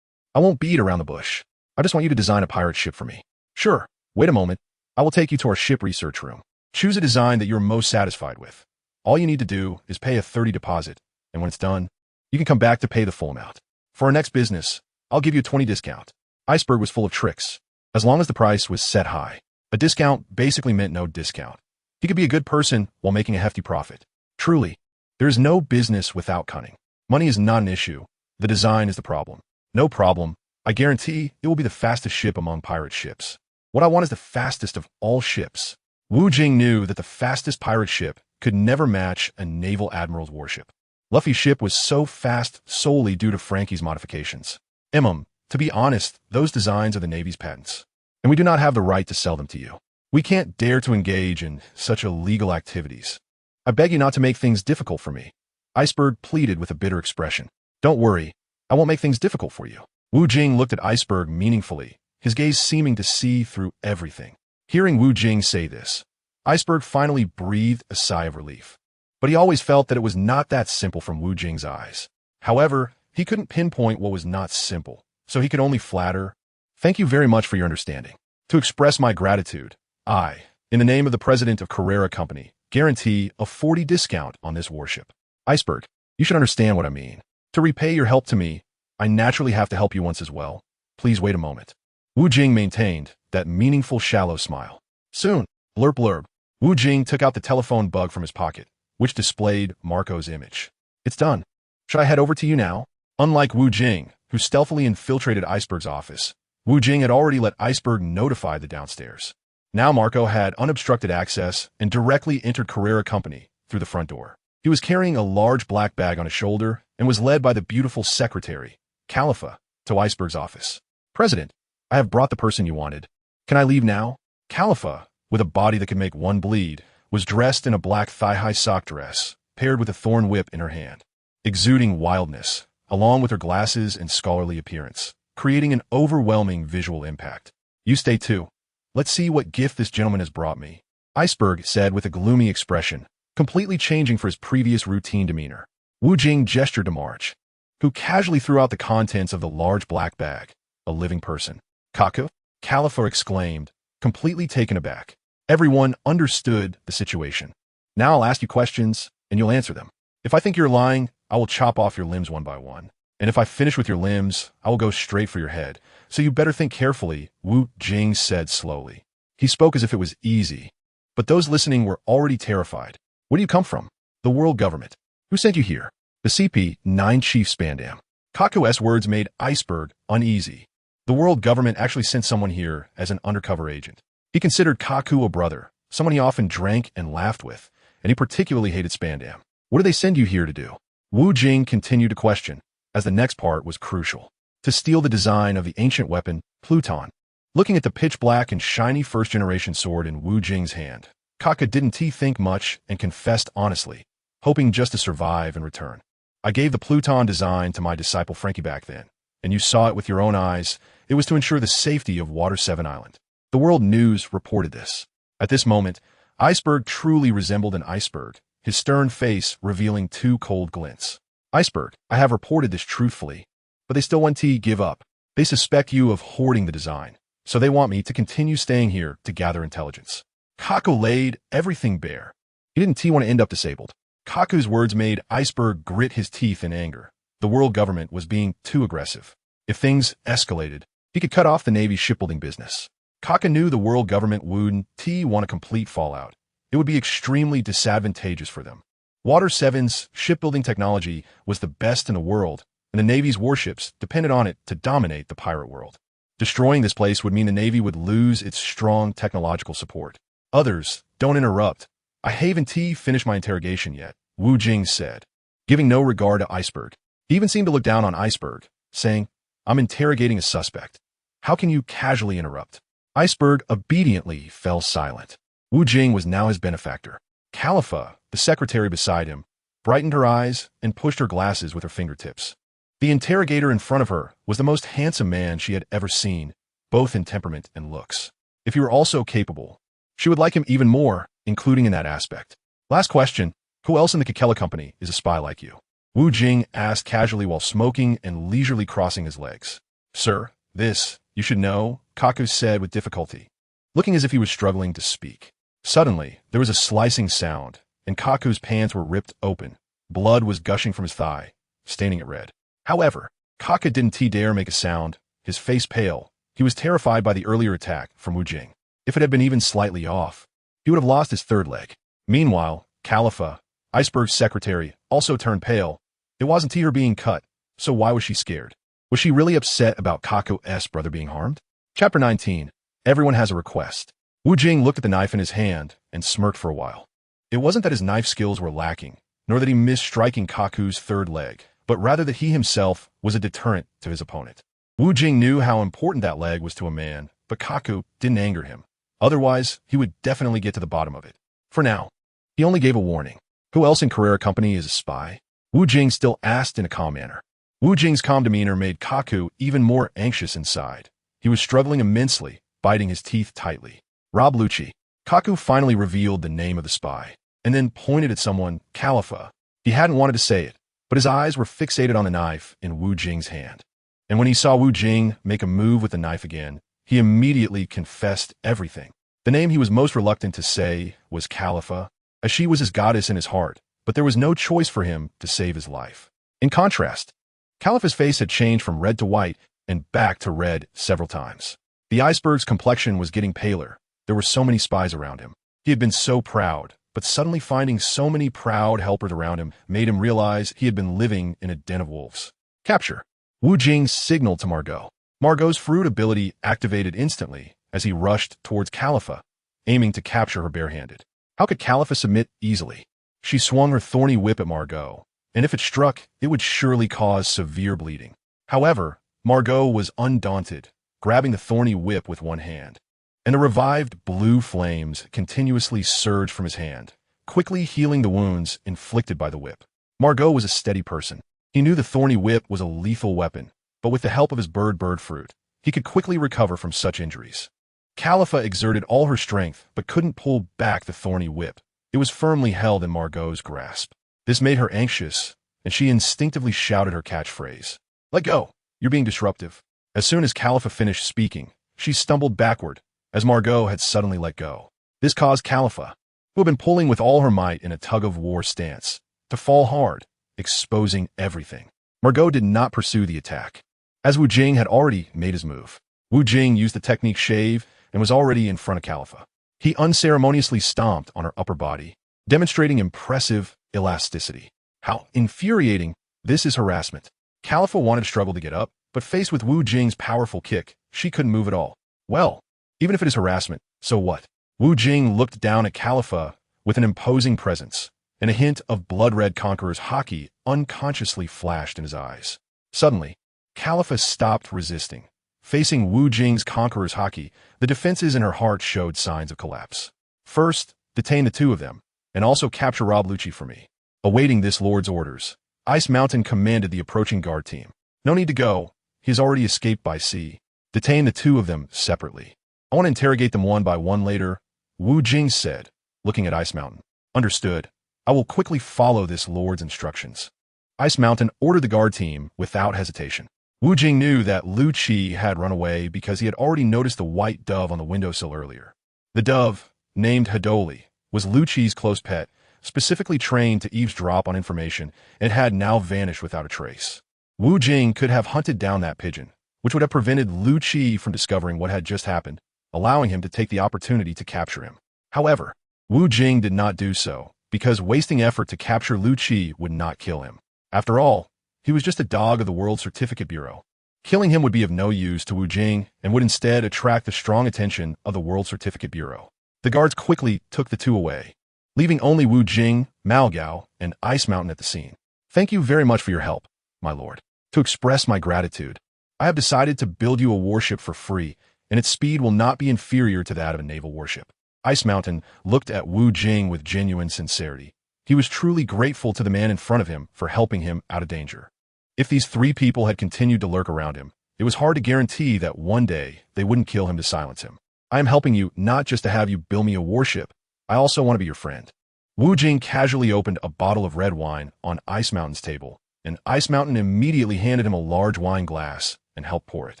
I won't beat around the bush. I just want you to design a pirate ship for me. Sure, wait a moment. I will take you to our ship research room. Choose a design that you're most satisfied with. All you need to do is pay a 30 deposit, and when it's done, you can come back to pay the full amount. For our next business, I'll give you a 20 discount. Iceberg was full of tricks. As long as the price was set high, a discount basically meant no discount. He could be a good person while making a hefty profit. Truly, there is no business without cunning. Money is not an issue. The design is the problem. No problem. I guarantee it will be the fastest ship among pirate ships. What I want is the fastest of all ships. Wu Jing knew that the fastest pirate ship could never match a naval admiral's warship. Luffy's ship was so fast solely due to Frankie's modifications. To be honest, those designs are the Navy's patents, and we do not have the right to sell them to you. We can't dare to engage in such illegal activities. I beg you not to make things difficult for me. Iceberg pleaded with a bitter expression. Don't worry, I won't make things difficult for you. Wu Jing looked at Iceberg meaningfully, his gaze seeming to see through everything. Hearing Wu Jing say this, Iceberg finally breathed a sigh of relief. But he always felt that it was not that simple from Wu Jing's eyes. However, he couldn't pinpoint what was not simple, so he could only flatter. Thank you very much for your understanding. To express my gratitude, I, in the name of the president of Carrera Company, guarantee a 40 discount on this warship. Iceberg, you should understand what I mean. To repay your help to me, I naturally have to help you once as well. Please wait a moment. Wu Jing maintained that meaningful shallow smile. Soon, blurb blurb, Wu Jing took out the telephone bug from his pocket, which displayed Marco's image. It's done. Should I head over to you now? Unlike Wu Jing, who stealthily infiltrated Iceberg's office, Wu Jing had already let Iceberg notify the downstairs. Now Marco had unobstructed access and directly entered Carrera Company through the front door. He was carrying a large black bag on his shoulder and was led by the beautiful secretary, Khalifa, to Iceberg's office. President, I have brought the person you wanted. Can I leave now? Khalifa, with a body that could make one bleed, was dressed in a black thigh-high sock dress, paired with a thorn whip in her hand, exuding wildness, along with her glasses and scholarly appearance, creating an overwhelming visual impact. You stay too. Let's see what gift this gentleman has brought me, Iceberg said with a gloomy expression, completely changing for his previous routine demeanor. Wu Jing gestured to Marge, who casually threw out the contents of the large black bag. A living person. Kaku? Khalifa exclaimed, completely taken aback. Everyone understood the situation. Now I'll ask you questions, and you'll answer them. If I think you're lying, I will chop off your limbs one by one. And if I finish with your limbs, I will go straight for your head. So you better think carefully, Wu Jing said slowly. He spoke as if it was easy. But those listening were already terrified. Where do you come from? The world government. Who sent you here? The CP9 Chief Spandam. Kaku's words made Iceberg uneasy. The world government actually sent someone here as an undercover agent. He considered Kaku a brother, someone he often drank and laughed with, and he particularly hated Spandam. What did they send you here to do? Wu Jing continued to question, as the next part was crucial. To steal the design of the ancient weapon, Pluton. Looking at the pitch-black and shiny first-generation sword in Wu Jing's hand, Kaku didn't think much and confessed honestly, hoping just to survive and return. I gave the Pluton design to my disciple Frankie back then, and you saw it with your own eyes. It was to ensure the safety of Water 7 Island. The World News reported this. At this moment, Iceberg truly resembled an iceberg, his stern face revealing two cold glints. Iceberg, I have reported this truthfully, but they still want to give up. They suspect you of hoarding the design, so they want me to continue staying here to gather intelligence. Kaku laid everything bare. He didn't want to end up disabled. Kaku's words made Iceberg grit his teeth in anger. The world government was being too aggressive. If things escalated, he could cut off the Navy's shipbuilding business. Kaku knew the world government wouldn't want a complete fallout. It would be extremely disadvantageous for them. Water 7's shipbuilding technology was the best in the world, and the Navy's warships depended on it to dominate the pirate world. Destroying this place would mean the Navy would lose its strong technological support. Others, don't interrupt. I haven't finished my interrogation yet, Wu Jing said, giving no regard to Iceberg. He even seemed to look down on Iceberg, saying, I'm interrogating a suspect. How can you casually interrupt? Iceberg obediently fell silent. Wu Jing was now his benefactor. Khalifa, the secretary beside him, brightened her eyes and pushed her glasses with her fingertips. The interrogator in front of her was the most handsome man she had ever seen, both in temperament and looks. If he were also capable, she would like him even more, including in that aspect. Last question, who else in the Kekela company is a spy like you? Wu Jing asked casually while smoking and leisurely crossing his legs. Sir, this, you should know, Kaku said with difficulty, looking as if he was struggling to speak. Suddenly, there was a slicing sound, and Kaku's pants were ripped open. Blood was gushing from his thigh, staining it red. However, Kaku didn't dare make a sound, his face pale. He was terrified by the earlier attack from Wu Jing. If it had been even slightly off, he would have lost his third leg. Meanwhile, Khalifa, Iceberg's secretary, also turned pale. It wasn't her being cut, so why was she scared? Was she really upset about Kaku's brother being harmed? Chapter 19. Everyone has a request. Wu Jing looked at the knife in his hand and smirked for a while. It wasn't that his knife skills were lacking, nor that he missed striking Kaku's third leg, but rather that he himself was a deterrent to his opponent. Wu Jing knew how important that leg was to a man, but Kaku didn't anger him. Otherwise, he would definitely get to the bottom of it. For now, he only gave a warning. Who else in Carrera Company is a spy? Wu Jing still asked in a calm manner. Wu Jing's calm demeanor made Kaku even more anxious inside. He was struggling immensely, biting his teeth tightly. Rob Lucci. Kaku finally revealed the name of the spy, and then pointed at someone, Khalifa. He hadn't wanted to say it, but his eyes were fixated on the knife in Wu Jing's hand. And when he saw Wu Jing make a move with the knife again, he immediately confessed everything. The name he was most reluctant to say was Khalifa, as she was his goddess in his heart, but there was no choice for him to save his life. In contrast, Khalifa's face had changed from red to white, and back to red several times. The iceberg's complexion was getting paler. There were so many spies around him. He had been so proud, but suddenly finding so many proud helpers around him made him realize he had been living in a den of wolves. Capture. Wu Jing signaled to Margot. Margot's fruit ability activated instantly as he rushed towards Khalifa, aiming to capture her barehanded. How could Khalifa submit easily? She swung her thorny whip at Margot, and if it struck, it would surely cause severe bleeding. However, Margot was undaunted, grabbing the thorny whip with one hand. And the revived blue flames continuously surged from his hand, quickly healing the wounds inflicted by the whip. Margot was a steady person. He knew the thorny whip was a lethal weapon, but with the help of his bird fruit, he could quickly recover from such injuries. Khalifa exerted all her strength, but couldn't pull back the thorny whip. It was firmly held in Margot's grasp. This made her anxious, and she instinctively shouted her catchphrase. "Let go! You're being disruptive." As soon as Khalifa finished speaking, she stumbled backward, as Margot had suddenly let go. This caused Khalifa, who had been pulling with all her might in a tug-of-war stance, to fall hard, exposing everything. Margot did not pursue the attack, as Wu Jing had already made his move. Wu Jing used the technique shave and was already in front of Khalifa. He unceremoniously stomped on her upper body, demonstrating impressive elasticity. How infuriating! This is harassment. Khalifa wanted to struggle to get up, but faced with Wu Jing's powerful kick, she couldn't move at all. Well, even if it is harassment, so what? Wu Jing looked down at Khalifa with an imposing presence, and a hint of blood-red conqueror's haki unconsciously flashed in his eyes. Suddenly, Khalifa stopped resisting. Facing Wu Jing's conqueror's haki, the defenses in her heart showed signs of collapse. First, detain the two of them, and also capture RebootLife for me. Awaiting this lord's orders, Ice Mountain commanded the approaching guard team. No need to go. He has already escaped by sea. Detain the two of them separately. I want to interrogate them one by one later, Wu Jing said, looking at Ice Mountain. Understood. I will quickly follow this lord's instructions. Ice Mountain ordered the guard team without hesitation. Wu Jing knew that Lu Qi had run away because he had already noticed the white dove on the windowsill earlier. The dove, named Hadoli, was Lu Qi's close pet, specifically trained to eavesdrop on information, and had now vanished without a trace. Wu Jing could have hunted down that pigeon, which would have prevented Lu Qi from discovering what had just happened, allowing him to take the opportunity to capture him. However, Wu Jing did not do so, because wasting effort to capture Lu Qi would not kill him. After all, he was just a dog of the World Certificate Bureau. Killing him would be of no use to Wu Jing and would instead attract the strong attention of the World Certificate Bureau. The guards quickly took the two away, leaving only Wu Jing, Mao Gao, and Ice Mountain at the scene. Thank you very much for your help, my lord. To express my gratitude, I have decided to build you a warship for free, and its speed will not be inferior to that of a naval warship. Ice Mountain looked at Wu Jing with genuine sincerity. He was truly grateful to the man in front of him for helping him out of danger. If these three people had continued to lurk around him, it was hard to guarantee that one day they wouldn't kill him to silence him. I am helping you not just to have you build me a warship, I also want to be your friend. Wu Jing casually opened a bottle of red wine on Ice Mountain's table, and Ice Mountain immediately handed him a large wine glass and helped pour it.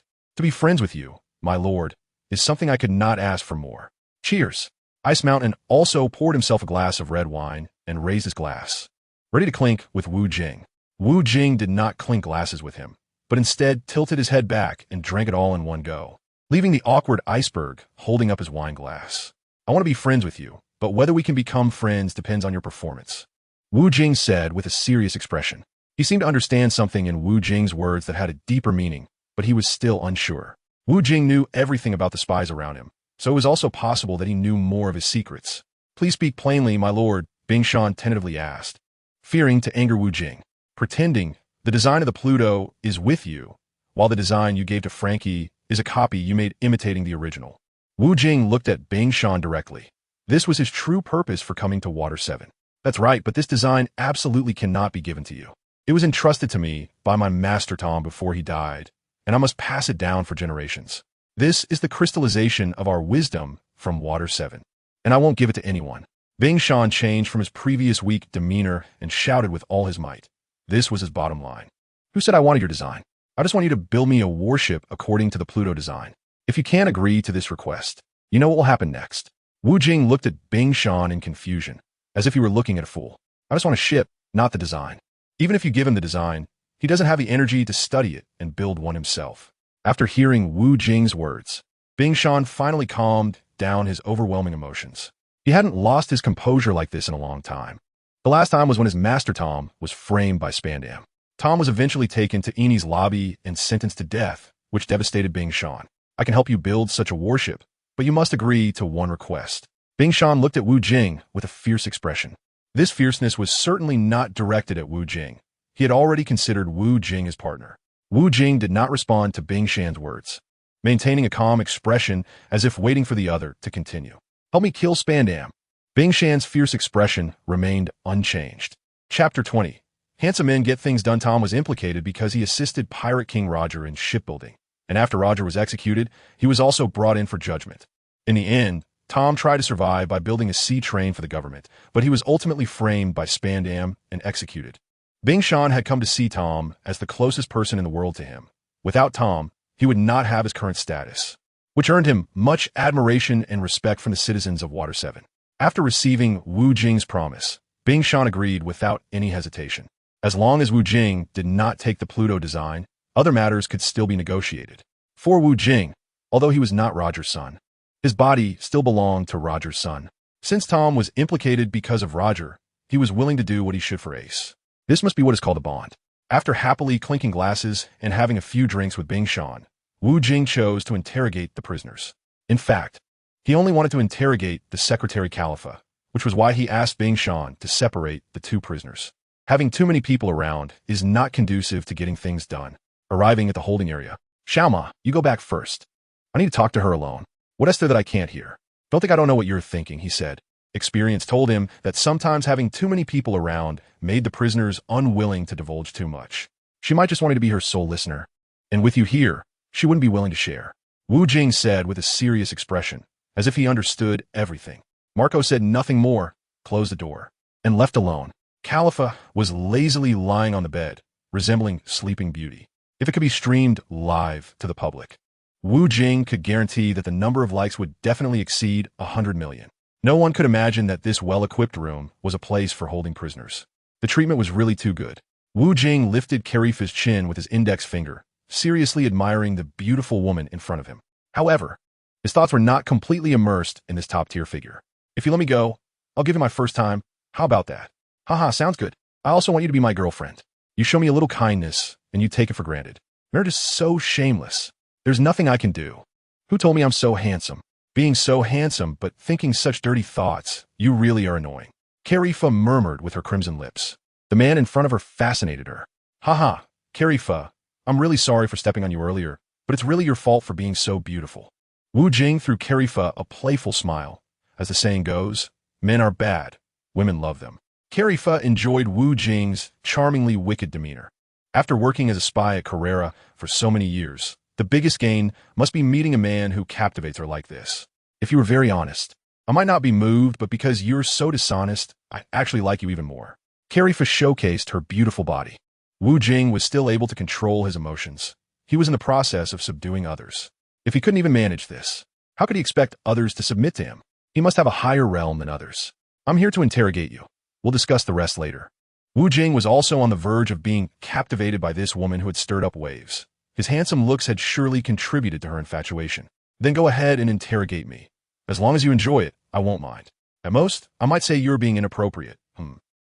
To be friends with you, my lord, is something I could not ask for more. Cheers! Ice Mountain also poured himself a glass of red wine and raised his glass, ready to clink with Wu Jing. Wu Jing did not clink glasses with him, but instead tilted his head back and drank it all in one go, leaving the awkward iceberg holding up his wine glass. I want to be friends with you, but whether we can become friends depends on your performance, Wu Jing said with a serious expression. He seemed to understand something in Wu Jing's words that had a deeper meaning, but he was still unsure. Wu Jing knew everything about the spies around him, so it was also possible that he knew more of his secrets. Please speak plainly, my lord, Bing Shan tentatively asked, fearing to anger Wu Jing. Pretending the design of the Pluto is with you, while the design you gave to Frankie is a copy you made imitating the original. Wu Jing looked at Bing Shan directly. This was his true purpose for coming to Water 7. That's right, but this design absolutely cannot be given to you. It was entrusted to me by my master Tom before he died, and I must pass it down for generations. This is the crystallization of our wisdom from Water 7, and I won't give it to anyone. Bing Shan changed from his previous weak demeanor and shouted with all his might. This was his bottom line. Who said I wanted your design? I just want you to build me a warship according to the Pluto design. If you can't agree to this request, you know what will happen next. Wu Jing looked at Bing Shan in confusion, as if he were looking at a fool. I just want a ship, not the design. Even if you give him the design, he doesn't have the energy to study it and build one himself. After hearing Wu Jing's words, Bing Shan finally calmed down his overwhelming emotions. He hadn't lost his composure like this in a long time. The last time was when his master Tom was framed by Spandam. Tom was eventually taken to Eni's lobby and sentenced to death, which devastated Bing Shan. I can help you build such a warship, but you must agree to one request. Bing Shan looked at Wu Jing with a fierce expression. This fierceness was certainly not directed at Wu Jing. He had already considered Wu Jing his partner. Wu Jing did not respond to Bing Shan's words, maintaining a calm expression as if waiting for the other to continue. Help me kill Spandam. Bing Shan's fierce expression remained unchanged. Chapter 20. Handsome men get things done. Tom was implicated because he assisted Pirate King Roger in shipbuilding, and after Roger was executed, he was also brought in for judgment. In the end, Tom tried to survive by building a sea train for the government, but he was ultimately framed by Spandam and executed. Bing Shan had come to see Tom as the closest person in the world to him. Without Tom, he would not have his current status, which earned him much admiration and respect from the citizens of Water 7. After receiving Wu Jing's promise, Bing Shan agreed without any hesitation. As long as Wu Jing did not take the Pluto design, other matters could still be negotiated. For Wu Jing, although he was not Roger's son, his body still belonged to Roger's son. Since Tom was implicated because of Roger, he was willing to do what he should for Ace. This must be what is called a bond. After happily clinking glasses and having a few drinks with Bing Shan, Wu Jing chose to interrogate the prisoners. In fact, he only wanted to interrogate the Secretary Khalifa, which was why he asked Bing Shan to separate the two prisoners. Having too many people around is not conducive to getting things done. Arriving at the holding area, Xiaoma, you go back first. I need to talk to her alone. What is there that I can't hear? Don't think I don't know what you're thinking, he said. Experience told him that sometimes having too many people around made the prisoners unwilling to divulge too much. She might just want you to be her sole listener. And with you here, she wouldn't be willing to share. Wu Jing said with a serious expression, as if he understood everything. Marco said nothing more, closed the door, and left alone. Khalifa was lazily lying on the bed, resembling Sleeping Beauty. If it could be streamed live to the public, Wu Jing could guarantee that the number of likes would definitely exceed 100 million. No one could imagine that this well-equipped room was a place for holding prisoners. The treatment was really too good. Wu Jing lifted Khalifa's chin with his index finger, seriously admiring the beautiful woman in front of him. However, his thoughts were not completely immersed in this top-tier figure. If you let me go, I'll give you my first time. How about that? Haha, sounds good. I also want you to be my girlfriend. You show me a little kindness, and you take it for granted. Marriage is so shameless. There's nothing I can do. Who told me I'm so handsome? Being so handsome, but thinking such dirty thoughts, you really are annoying. Khalifa murmured with her crimson lips. The man in front of her fascinated her. Haha, Khalifa, I'm really sorry for stepping on you earlier, but it's really your fault for being so beautiful. Wu Jing threw Khalifa a playful smile. As the saying goes, men are bad, women love them. Khalifa enjoyed Wu Jing's charmingly wicked demeanor. After working as a spy at Carrera for so many years, the biggest gain must be meeting a man who captivates her like this. If you were very honest, I might not be moved, but because you're so dishonest, I actually like you even more. Khalifa showcased her beautiful body. Wu Jing was still able to control his emotions. He was in the process of subduing others. If he couldn't even manage this, how could he expect others to submit to him? He must have a higher realm than others. I'm here to interrogate you. We'll discuss the rest later. Wu Jing was also on the verge of being captivated by this woman who had stirred up waves. His handsome looks had surely contributed to her infatuation. Then go ahead and interrogate me. As long as you enjoy it, I won't mind. At most, I might say you're being inappropriate.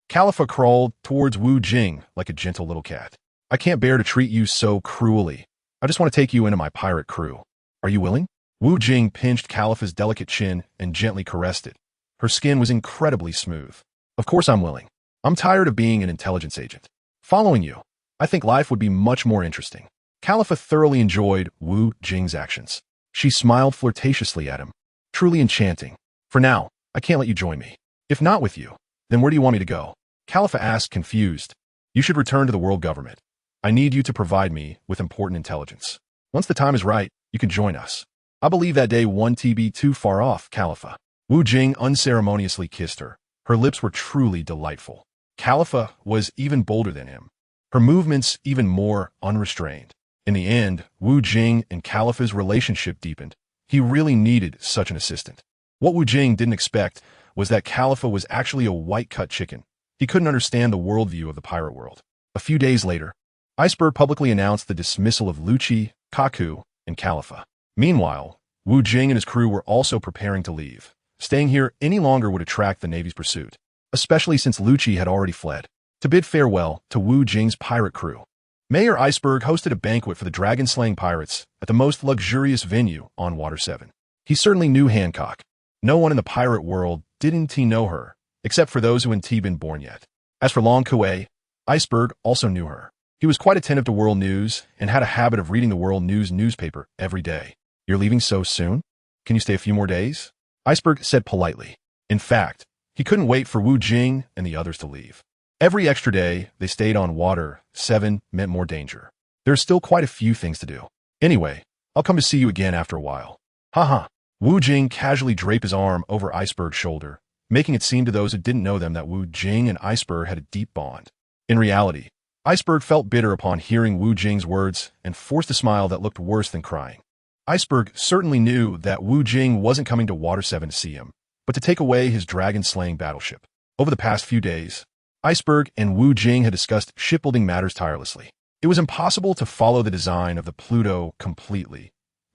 Khalifa crawled towards Wu Jing like a gentle little cat. I can't bear to treat you so cruelly. I just want to take you into my pirate crew. Are you willing? Wu Jing pinched Khalifa's delicate chin and gently caressed it. Her skin was incredibly smooth. Of course I'm willing. I'm tired of being an intelligence agent. Following you, I think life would be much more interesting. Khalifa thoroughly enjoyed Wu Jing's actions. She smiled flirtatiously at him. Truly enchanting. For now, I can't let you join me. If not with you, then where do you want me to go? Khalifa asked, confused. You should return to the world government. I need you to provide me with important intelligence. Once the time is right, you can join us. I believe that day won't be too far off, Khalifa. Wu Jing unceremoniously kissed her. Her lips were truly delightful. Khalifa was even bolder than him. Her movements even more unrestrained. In the end, Wu Jing and Khalifa's relationship deepened. He really needed such an assistant. What Wu Jing didn't expect was that Khalifa was actually a white-cut chicken. He couldn't understand the worldview of the pirate world. A few days later, Iceberg publicly announced the dismissal of Lucci Kaku, and Khalifa. Meanwhile, Wu Jing and his crew were also preparing to leave. Staying here any longer would attract the Navy's pursuit, especially since Lucci had already fled. To bid farewell to Wu Jing's pirate crew, Mayor Iceberg hosted a banquet for the dragon-slaying pirates at the most luxurious venue on Water 7. He certainly knew Hancock. No one in the pirate world didn't know her, except for those who hadn't been born yet. As for Long Kuei, Iceberg also knew her. He was quite attentive to world news and had a habit of reading the world news newspaper every day. You're leaving so soon? Can you stay a few more days? Iceberg said politely. In fact, he couldn't wait for Wu Jing and the others to leave. Every extra day they stayed on Water 7 meant more danger. There's still quite a few things to do. Anyway, I'll come to see you again after a while. Haha. Wu Jing casually draped his arm over Iceberg's shoulder, making it seem to those who didn't know them that Wu Jing and Iceberg had a deep bond. In reality, Iceberg felt bitter upon hearing Wu Jing's words and forced a smile that looked worse than crying. Iceberg certainly knew that Wu Jing wasn't coming to Water 7 to see him, but to take away his dragon-slaying battleship. Over the past few days, Iceberg and Wu Jing had discussed shipbuilding matters tirelessly. It was impossible to follow the design of the Pluto completely.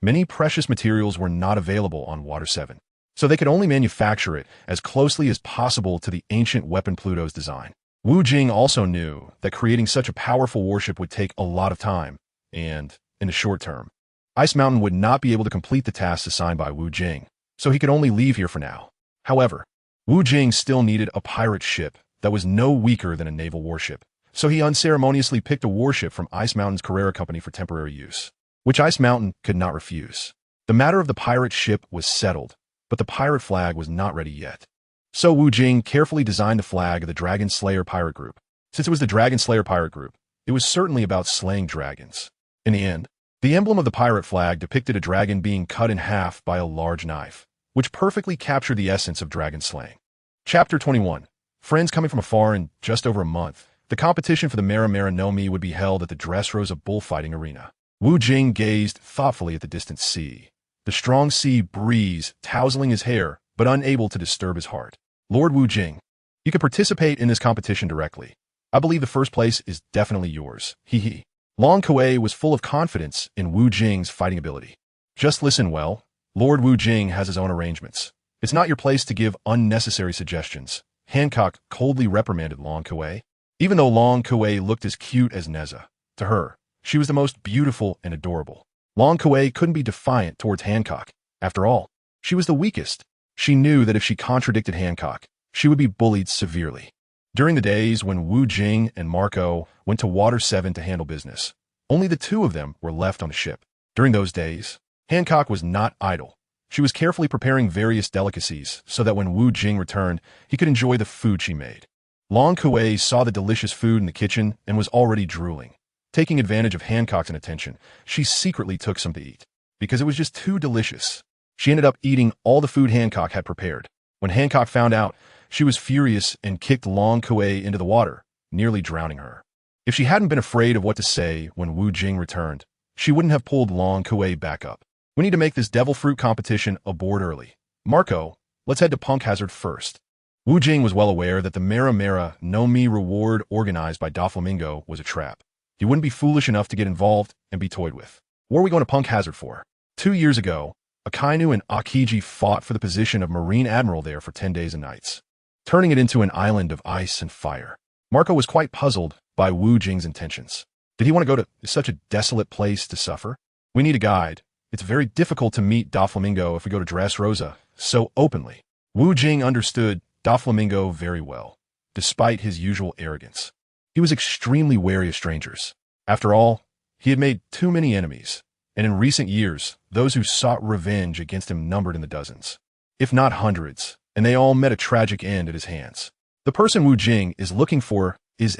Many precious materials were not available on Water 7, so they could only manufacture it as closely as possible to the ancient weapon Pluto's design. Wu Jing also knew that creating such a powerful warship would take a lot of time, and, in the short term, Ice Mountain would not be able to complete the tasks assigned by Wu Jing, so he could only leave here for now. However, Wu Jing still needed a pirate ship that was no weaker than a naval warship, so he unceremoniously picked a warship from Ice Mountain's Carrera Company for temporary use, which Ice Mountain could not refuse. The matter of the pirate ship was settled, but the pirate flag was not ready yet. So Wu Jing carefully designed the flag of the Dragon Slayer Pirate Group. Since it was the Dragon Slayer Pirate Group, it was certainly about slaying dragons. In the end, the emblem of the pirate flag depicted a dragon being cut in half by a large knife, which perfectly captured the essence of dragon slaying. Chapter 21. Friends coming from afar. In just over a month, the competition for the Mara no Mi would be held at the Dressrosa bullfighting arena. Wu Jing gazed thoughtfully at the distant sea, the strong sea breeze tousling his hair, but unable to disturb his heart. Lord Wu Jing, you can participate in this competition directly. I believe the first place is definitely yours. Hee. Long Kuei was full of confidence in Wu Jing's fighting ability. Just listen well. Lord Wu Jing has his own arrangements. It's not your place to give unnecessary suggestions. Hancock coldly reprimanded Long Kuei. Even though Long Kuei looked as cute as Neza, to her, she was the most beautiful and adorable. Long Kuei couldn't be defiant towards Hancock. After all, she was the weakest. She knew that if she contradicted Hancock, she would be bullied severely. During the days when Wu Jing and Marco went to Water 7 to handle business, only the two of them were left on the ship. During those days, Hancock was not idle. She was carefully preparing various delicacies so that when Wu Jing returned, he could enjoy the food she made. Long Kuei saw the delicious food in the kitchen and was already drooling. Taking advantage of Hancock's inattention, she secretly took some to eat, because it was just too delicious. She ended up eating all the food Hancock had prepared. When Hancock found out, she was furious and kicked Long Kuei into the water, nearly drowning her. If she hadn't been afraid of what to say when Wu Jing returned, she wouldn't have pulled Long Kuei back up. We need to make this devil fruit competition aboard early. Marco, let's head to Punk Hazard first. Wu Jing was well aware that the Mara no Mi reward organized by Doflamingo was a trap. He wouldn't be foolish enough to get involved and be toyed with. What are we going to Punk Hazard for? 2 years ago, Akainu and Akiji fought for the position of Marine Admiral there for 10 days and nights, turning it into an island of ice and fire. Marco was quite puzzled by Wu Jing's intentions. Did he want to go to such a desolate place to suffer? We need a guide. It's very difficult to meet Doflamingo if we go to Dressrosa so openly. Wu Jing understood Doflamingo very well, despite his usual arrogance. He was extremely wary of strangers. After all, he had made too many enemies, and in recent years, those who sought revenge against him numbered in the dozens, if not hundreds, and they all met a tragic end at his hands. The person Wu Jing is looking for is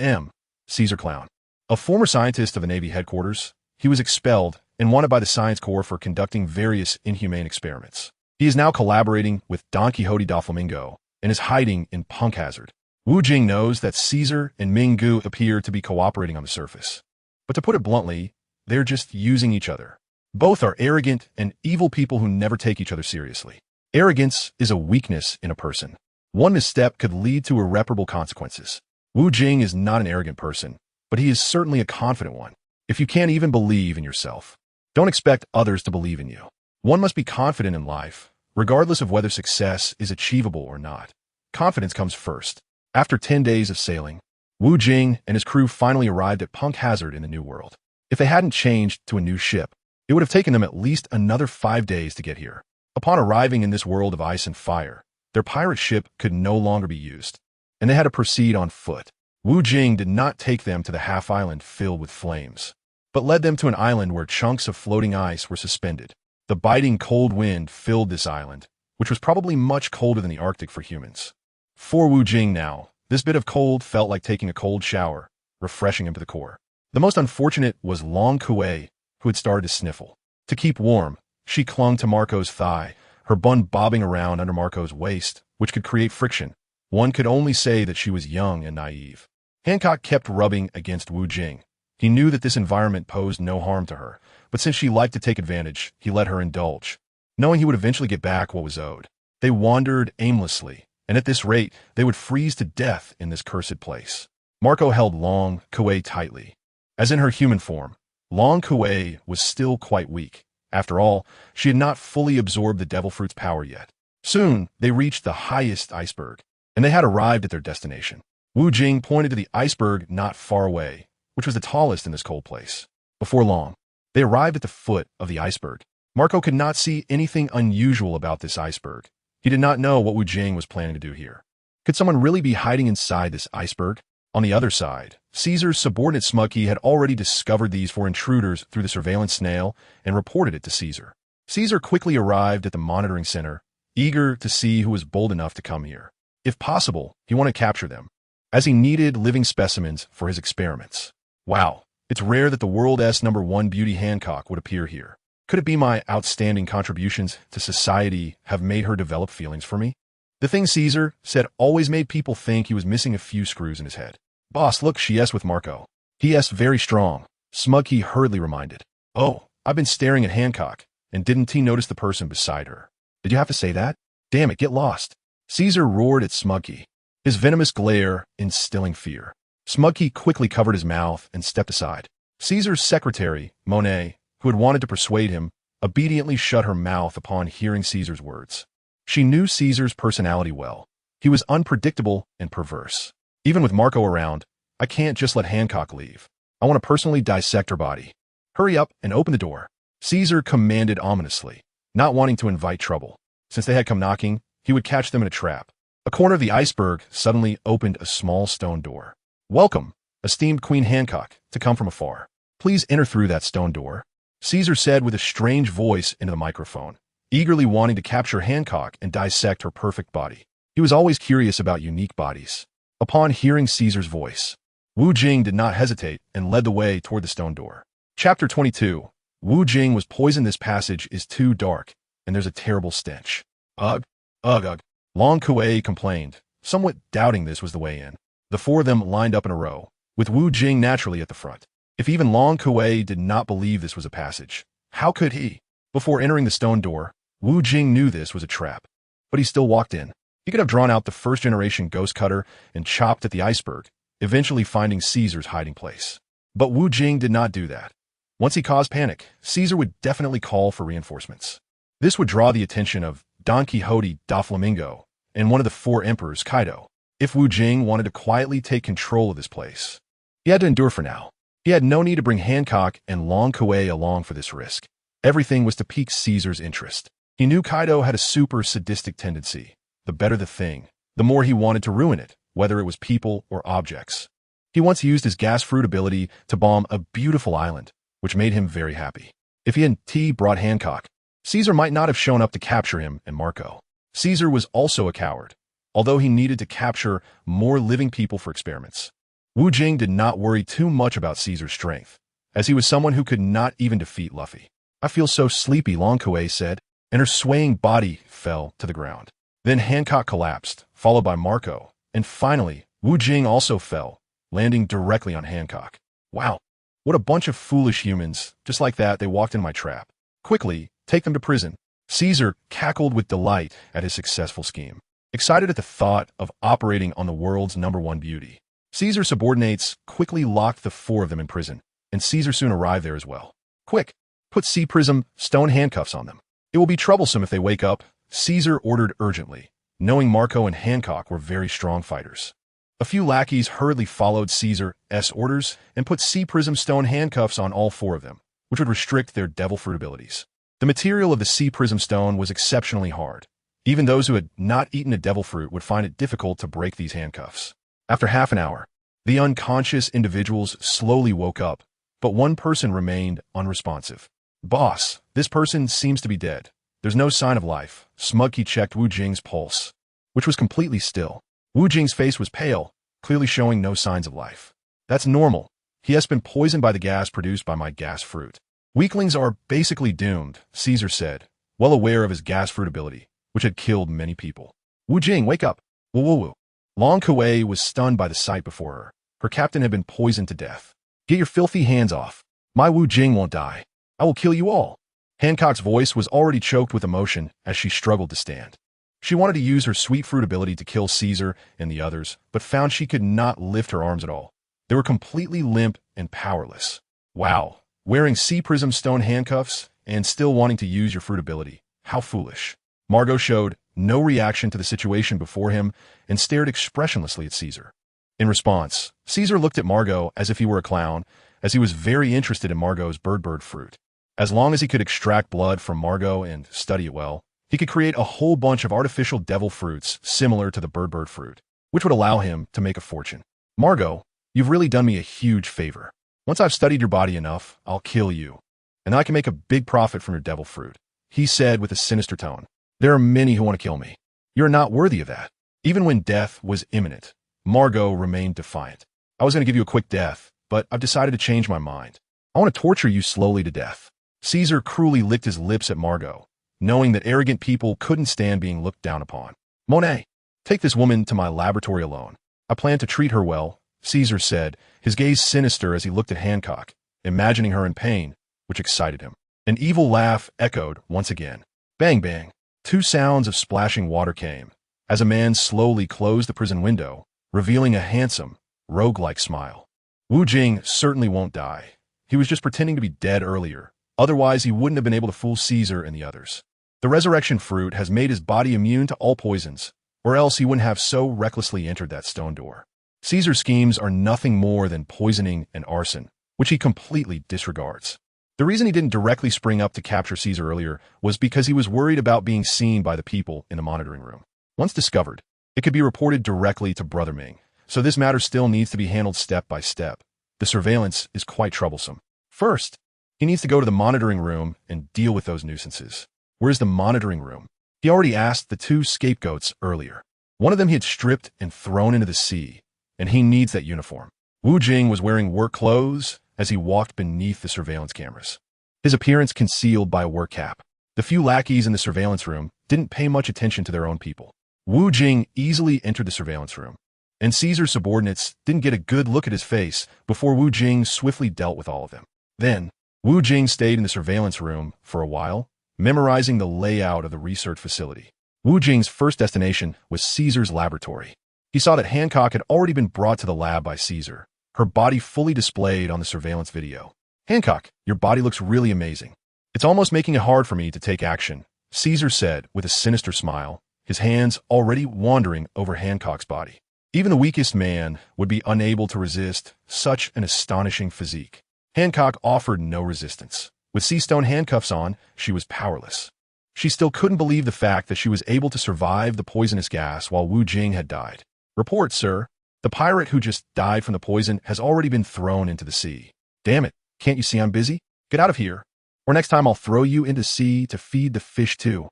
Caesar Clown. A former scientist of the Navy headquarters, he was expelled and wanted by the Science Corps for conducting various inhumane experiments. He is now collaborating with Don Quixote Doflamingo and is hiding in Punk Hazard. Wu Jing knows that Caesar and Minggu appear to be cooperating on the surface. But to put it bluntly, they're just using each other. Both are arrogant and evil people who never take each other seriously. Arrogance is a weakness in a person. One misstep could lead to irreparable consequences. Wu Jing is not an arrogant person, but he is certainly a confident one. If you can't even believe in yourself, Don't expect others to believe in you. One must be confident in life, regardless of whether success is achievable or not. Confidence comes first. After 10 days of sailing, Wu Jing and his crew finally arrived at Punk Hazard in the New World. If they hadn't changed to a new ship, it would have taken them at least another 5 days to get here. Upon arriving in this world of ice and fire, their pirate ship could no longer be used, and they had to proceed on foot. Wu Jing did not take them to the half-island filled with flames, but led them to an island where chunks of floating ice were suspended. The biting cold wind filled this island, which was probably much colder than the Arctic for humans. For Wu Jing now, this bit of cold felt like taking a cold shower, refreshing him to the core. The most unfortunate was Long Kuei, who had started to sniffle. To keep warm, she clung to Marco's thigh, her bun bobbing around under Marco's waist, which could create friction. One could only say that she was young and naive. Hancock kept rubbing against Wu Jing. He knew that this environment posed no harm to her, but since she liked to take advantage, he let her indulge, knowing he would eventually get back what was owed. They wandered aimlessly, and at this rate, they would freeze to death in this cursed place. Marco held Long Kuei tightly. As in her human form, Long Kuei was still quite weak. After all, she had not fully absorbed the devil fruit's power yet. Soon, they reached the highest iceberg, and they had arrived at their destination. Wu Jing pointed to the iceberg not far away, which was the tallest in this cold place. Before long, they arrived at the foot of the iceberg. Marco could not see anything unusual about this iceberg. He did not know what Wu Jing was planning to do here. Could someone really be hiding inside this iceberg? On the other side, Caesar's subordinate Smuggy had already discovered these four intruders through the surveillance snail and reported it to Caesar. Caesar quickly arrived at the monitoring center, eager to see who was bold enough to come here. If possible, he wanted to capture them, as he needed living specimens for his experiments. Wow, it's rare that the world's #1 beauty Hancock would appear here. Could it be my outstanding contributions to society have made her develop feelings for me? The thing Caesar said always made people think he was missing a few screws in his head. Boss, look, she yes with Marco. He yes very strong. Smuggy hurriedly reminded. Oh, I've been staring at Hancock, and didn't he notice the person beside her? Did you have to say that? Damn it, get lost. Caesar roared at Smuggy, his venomous glare instilling fear. Smuggy quickly covered his mouth and stepped aside. Caesar's secretary, Monet, who had wanted to persuade him, obediently shut her mouth upon hearing Caesar's words. She knew Caesar's personality well. He was unpredictable and perverse. Even with Marco around, I can't just let Hancock leave. I want to personally dissect her body. Hurry up and open the door. Caesar commanded ominously, not wanting to invite trouble. Since they had come knocking, he would catch them in a trap. A corner of the iceberg suddenly opened a small stone door. Welcome, esteemed Queen Hancock, to come from afar. Please enter through that stone door, Caesar said with a strange voice into the microphone, eagerly wanting to capture Hancock and dissect her perfect body. He was always curious about unique bodies. Upon hearing Caesar's voice, Wu Jing did not hesitate and led the way toward the stone door. Chapter 22. Wu Jing was poisoned. This passage is too dark, and there's a terrible stench. Ugh, ugh, ugh. Long Kuei complained, somewhat doubting this was the way in. The four of them lined up in a row, with Wu Jing naturally at the front. If even Long Kuei did not believe this was a passage, how could he? Before entering the stone door, Wu Jing knew this was a trap, but he still walked in. He could have drawn out the first-generation ghost cutter and chopped at the iceberg, eventually finding Caesar's hiding place. But Wu Jing did not do that. Once he caused panic, Caesar would definitely call for reinforcements. This would draw the attention of Don Quixote da Flamingo and one of the four emperors, Kaido. If Wu Jing wanted to quietly take control of this place, he had to endure for now. He had no need to bring Hancock and Long Kuei along for this risk. Everything was to pique Caesar's interest. He knew Kaido had a super sadistic tendency. The better the thing, the more he wanted to ruin it, whether it was people or objects. He once used his gas fruit ability to bomb a beautiful island, which made him very happy. If he had brought Hancock, Caesar might not have shown up to capture him and Marco. Caesar was also a coward, although he needed to capture more living people for experiments. Wu Jing did not worry too much about Caesar's strength, as he was someone who could not even defeat Luffy. I feel so sleepy, Long Kuei said, and her swaying body fell to the ground. Then Hancock collapsed, followed by Marco, and finally, Wu Jing also fell, landing directly on Hancock. Wow, what a bunch of foolish humans. Just like that, they walked into my trap. Quickly, take them to prison. Caesar cackled with delight at his successful scheme, excited at the thought of operating on the world's #1 beauty. Caesar's subordinates quickly locked the four of them in prison, and Caesar soon arrived there as well. Quick, Put C prism stone handcuffs on them. It will be troublesome if they wake up, Caesar ordered urgently, knowing Marco and Hancock were very strong fighters. A few lackeys hurriedly followed Caesar's orders and put C prism stone handcuffs on all four of them, which would restrict their devil fruit abilities. The material of the C prism stone was exceptionally hard. Even those who had not eaten a devil fruit would find it difficult to break these handcuffs. After half an hour, the unconscious individuals slowly woke up, but one person remained unresponsive. Boss, this person seems to be dead. There's no sign of life. Smugkey checked Wu Jing's pulse, which was completely still. Wu Jing's face was pale, clearly showing no signs of life. That's normal. He has been poisoned by the gas produced by my gas fruit. Weaklings are basically doomed, Caesar said, well aware of his gas fruit ability, which had killed many people. Wu Jing, wake up. Woo woo woo. Long Kuei was stunned by the sight before her. Her captain had been poisoned to death. Get your filthy hands off. My Wu Jing won't die. I will kill you all. Hancock's voice was already choked with emotion as she struggled to stand. She wanted to use her sweet fruit ability to kill Caesar and the others, but found she could not lift her arms at all. They were completely limp and powerless. Wow. Wearing C prism stone handcuffs and still wanting to use your fruit ability. How foolish. Margot showed no reaction to the situation before him and stared expressionlessly at Caesar. In response, Caesar looked at Margot as if he were a clown, as he was very interested in Margot's bird fruit. As long as he could extract blood from Margot and study it well, he could create a whole bunch of artificial devil fruits similar to the bird fruit, which would allow him to make a fortune. Margot, you've really done me a huge favor. Once I've studied your body enough, I'll kill you, and I can make a big profit from your devil fruit, he said with a sinister tone. There are many who want to kill me. You're not worthy of that. Even when death was imminent, Margot remained defiant. I was going to give you a quick death, but I've decided to change my mind. I want to torture you slowly to death. Caesar cruelly licked his lips at Margot, knowing that arrogant people couldn't stand being looked down upon. Monet, take this woman to my laboratory alone. I plan to treat her well, Caesar said, his gaze sinister as he looked at Hancock, imagining her in pain, which excited him. An evil laugh echoed once again. Bang, bang. Two sounds of splashing water came, as a man slowly closed the prison window, revealing a handsome, rogue-like smile. Wu Jing certainly won't die. He was just pretending to be dead earlier. Otherwise, he wouldn't have been able to fool Caesar and the others. The resurrection fruit has made his body immune to all poisons, or else he wouldn't have so recklessly entered that stone door. Caesar's schemes are nothing more than poisoning and arson, which he completely disregards. The reason he didn't directly spring up to capture Caesar earlier was because he was worried about being seen by the people in the monitoring room. Once discovered, it could be reported directly to Brother Ming, so this matter still needs to be handled step by step. The surveillance is quite troublesome. First, he needs to go to the monitoring room and deal with those nuisances. Where's the monitoring room? He already asked the two scapegoats earlier. One of them he had stripped and thrown into the sea, and he needs that uniform. Wu Jing was wearing work clothes as he walked beneath the surveillance cameras, his appearance concealed by a work cap. The few lackeys in the surveillance room didn't pay much attention to their own people. Wu Jing easily entered the surveillance room, and Caesar's subordinates didn't get a good look at his face before Wu Jing swiftly dealt with all of them. Then, Wu Jing stayed in the surveillance room for a while, memorizing the layout of the research facility. Wu Jing's first destination was Caesar's laboratory. He saw that Hancock had already been brought to the lab by Caesar, her body fully displayed on the surveillance video. Hancock, your body looks really amazing. It's almost making it hard for me to take action, Caesar said with a sinister smile, his hands already wandering over Hancock's body. Even the weakest man would be unable to resist such an astonishing physique. Hancock offered no resistance. With sea-stone handcuffs on, she was powerless. She still couldn't believe the fact that she was able to survive the poisonous gas while Wu Jing had died. Report, sir. The pirate who just died from the poison has already been thrown into the sea. Damn it, can't you see I'm busy? Get out of here, or next time I'll throw you into sea to feed the fish too.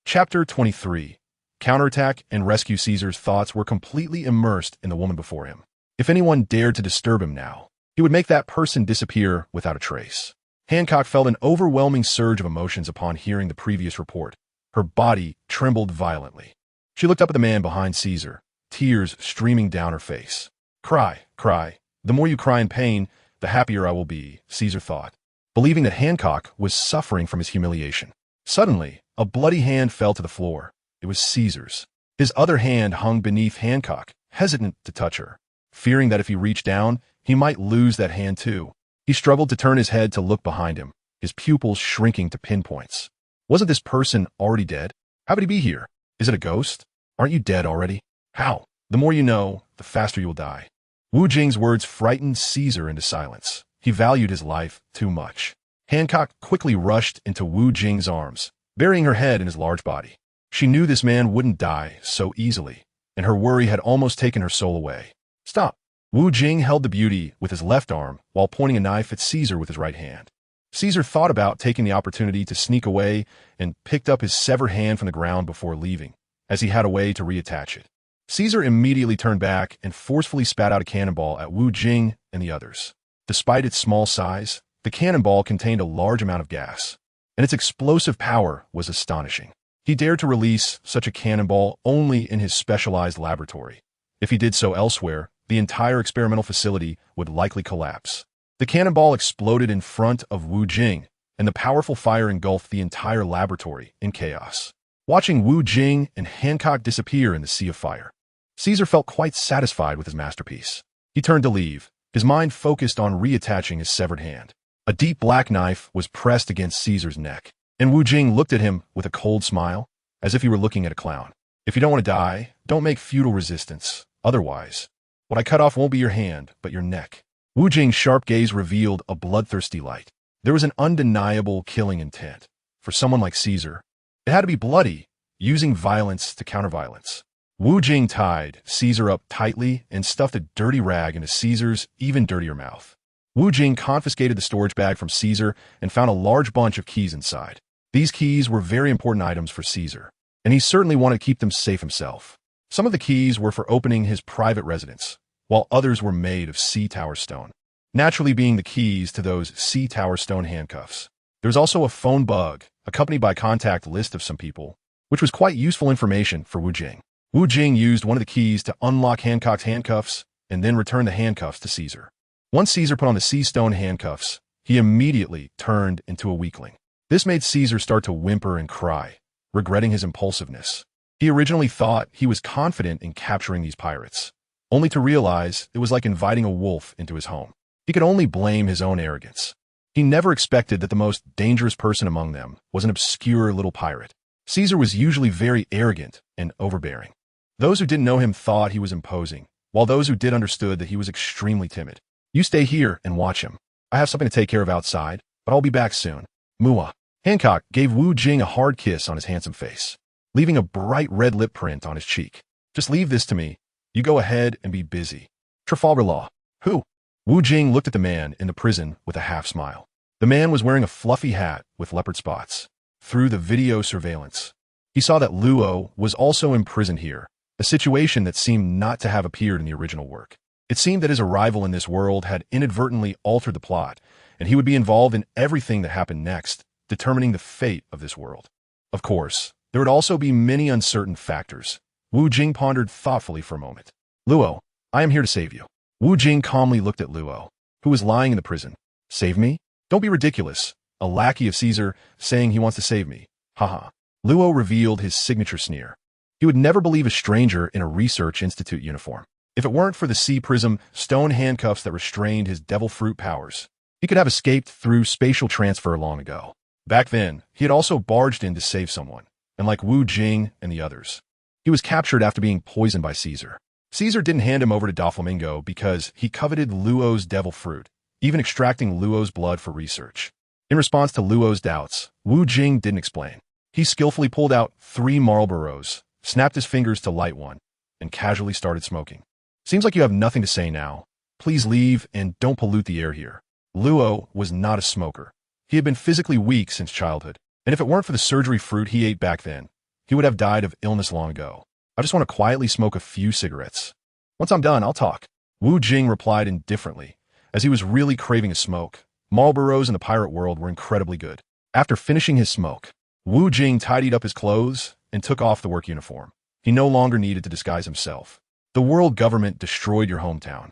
Chapter 23. Counterattack and rescue. Caesar's thoughts were completely immersed in the woman before him. If anyone dared to disturb him now, he would make that person disappear without a trace. Hancock felt an overwhelming surge of emotions upon hearing the previous report. Her body trembled violently. She looked up at the man behind Caesar, tears streaming down her face. Cry, cry. The more you cry in pain, the happier I will be, Caesar thought, believing that Hancock was suffering from his humiliation. Suddenly, a bloody hand fell to the floor. It was Caesar's. His other hand hung beneath Hancock, hesitant to touch her, fearing that if he reached down, he might lose that hand too. He struggled to turn his head to look behind him, his pupils shrinking to pinpoints. Wasn't this person already dead? How would he be here? Is it a ghost? Aren't you dead already? How? The more you know, the faster you will die. Wu Jing's words frightened Caesar into silence. He valued his life too much. Hancock quickly rushed into Wu Jing's arms, burying her head in his large body. She knew this man wouldn't die so easily, and her worry had almost taken her soul away. Stop! Wu Jing held the beauty with his left arm while pointing a knife at Caesar with his right hand. Caesar thought about taking the opportunity to sneak away and picked up his severed hand from the ground before leaving, as he had a way to reattach it. Caesar immediately turned back and forcefully spat out a cannonball at Wu Jing and the others. Despite its small size, the cannonball contained a large amount of gas, and its explosive power was astonishing. He dared to release such a cannonball only in his specialized laboratory. If he did so elsewhere, the entire experimental facility would likely collapse. The cannonball exploded in front of Wu Jing, and the powerful fire engulfed the entire laboratory in chaos. Watching Wu Jing and Hancock disappear in the sea of fire, Caesar felt quite satisfied with his masterpiece. He turned to leave, his mind focused on reattaching his severed hand. A deep black knife was pressed against Caesar's neck, and Wu Jing looked at him with a cold smile, as if he were looking at a clown. If you don't want to die, don't make futile resistance. Otherwise, what I cut off won't be your hand, but your neck. Wu Jing's sharp gaze revealed a bloodthirsty light. There was an undeniable killing intent. For someone like Caesar, it had to be bloody, using violence to counter violence. Wu Jing tied Caesar up tightly and stuffed a dirty rag into Caesar's even dirtier mouth. Wu Jing confiscated the storage bag from Caesar and found a large bunch of keys inside. These keys were very important items for Caesar, and he certainly wanted to keep them safe himself. Some of the keys were for opening his private residence, while others were made of sea tower stone, naturally being the keys to those sea tower stone handcuffs. There was also a phone bug, accompanied by a contact list of some people, which was quite useful information for Wu Jing. Wu Jing used one of the keys to unlock Hancock's handcuffs and then return the handcuffs to Caesar. Once Caesar put on the sea stone handcuffs, he immediately turned into a weakling. This made Caesar start to whimper and cry, regretting his impulsiveness. He originally thought he was confident in capturing these pirates, only to realize it was like inviting a wolf into his home. He could only blame his own arrogance. He never expected that the most dangerous person among them was an obscure little pirate. Caesar was usually very arrogant and overbearing. Those who didn't know him thought he was imposing, while those who did understood that he was extremely timid. You stay here and watch him. I have something to take care of outside, but I'll be back soon. Mua. Hancock gave Wu Jing a hard kiss on his handsome face, leaving a bright red lip print on his cheek. Just leave this to me. You go ahead and be busy. Trafalgar Law. Who? Wu Jing looked at the man in the prison with a half smile. The man was wearing a fluffy hat with leopard spots. Through the video surveillance, he saw that Luo was also imprisoned here, a situation that seemed not to have appeared in the original work. It seemed that his arrival in this world had inadvertently altered the plot, and he would be involved in everything that happened next, determining the fate of this world. Of course, there would also be many uncertain factors. Wu Jing pondered thoughtfully for a moment. Luo, I am here to save you. Wu Jing calmly looked at Luo, who was lying in the prison. Save me? Don't be ridiculous. A lackey of Caesar saying he wants to save me. Haha. Luo revealed his signature sneer. He would never believe a stranger in a research institute uniform. If it weren't for the sea prism stone handcuffs that restrained his devil fruit powers, he could have escaped through spatial transfer long ago. Back then, he had also barged in to save someone, and like Wu Jing and the others, he was captured after being poisoned by Caesar. Caesar didn't hand him over to Doflamingo because he coveted Luo's devil fruit, even extracting Luo's blood for research. In response to Luo's doubts, Wu Jing didn't explain. He skillfully pulled out 3 Marlboros, snapped his fingers to light one, and casually started smoking. Seems like you have nothing to say now. Please leave and don't pollute the air here. Luo was not a smoker. He had been physically weak since childhood, and if it weren't for the surgery fruit he ate back then, he would have died of illness long ago. I just want to quietly smoke a few cigarettes. Once I'm done, I'll talk. Wu Jing replied indifferently, as he was really craving a smoke. Marlboros in the pirate world were incredibly good. After finishing his smoke, Wu Jing tidied up his clothes and took off the work uniform. He no longer needed to disguise himself. The world government destroyed your hometown,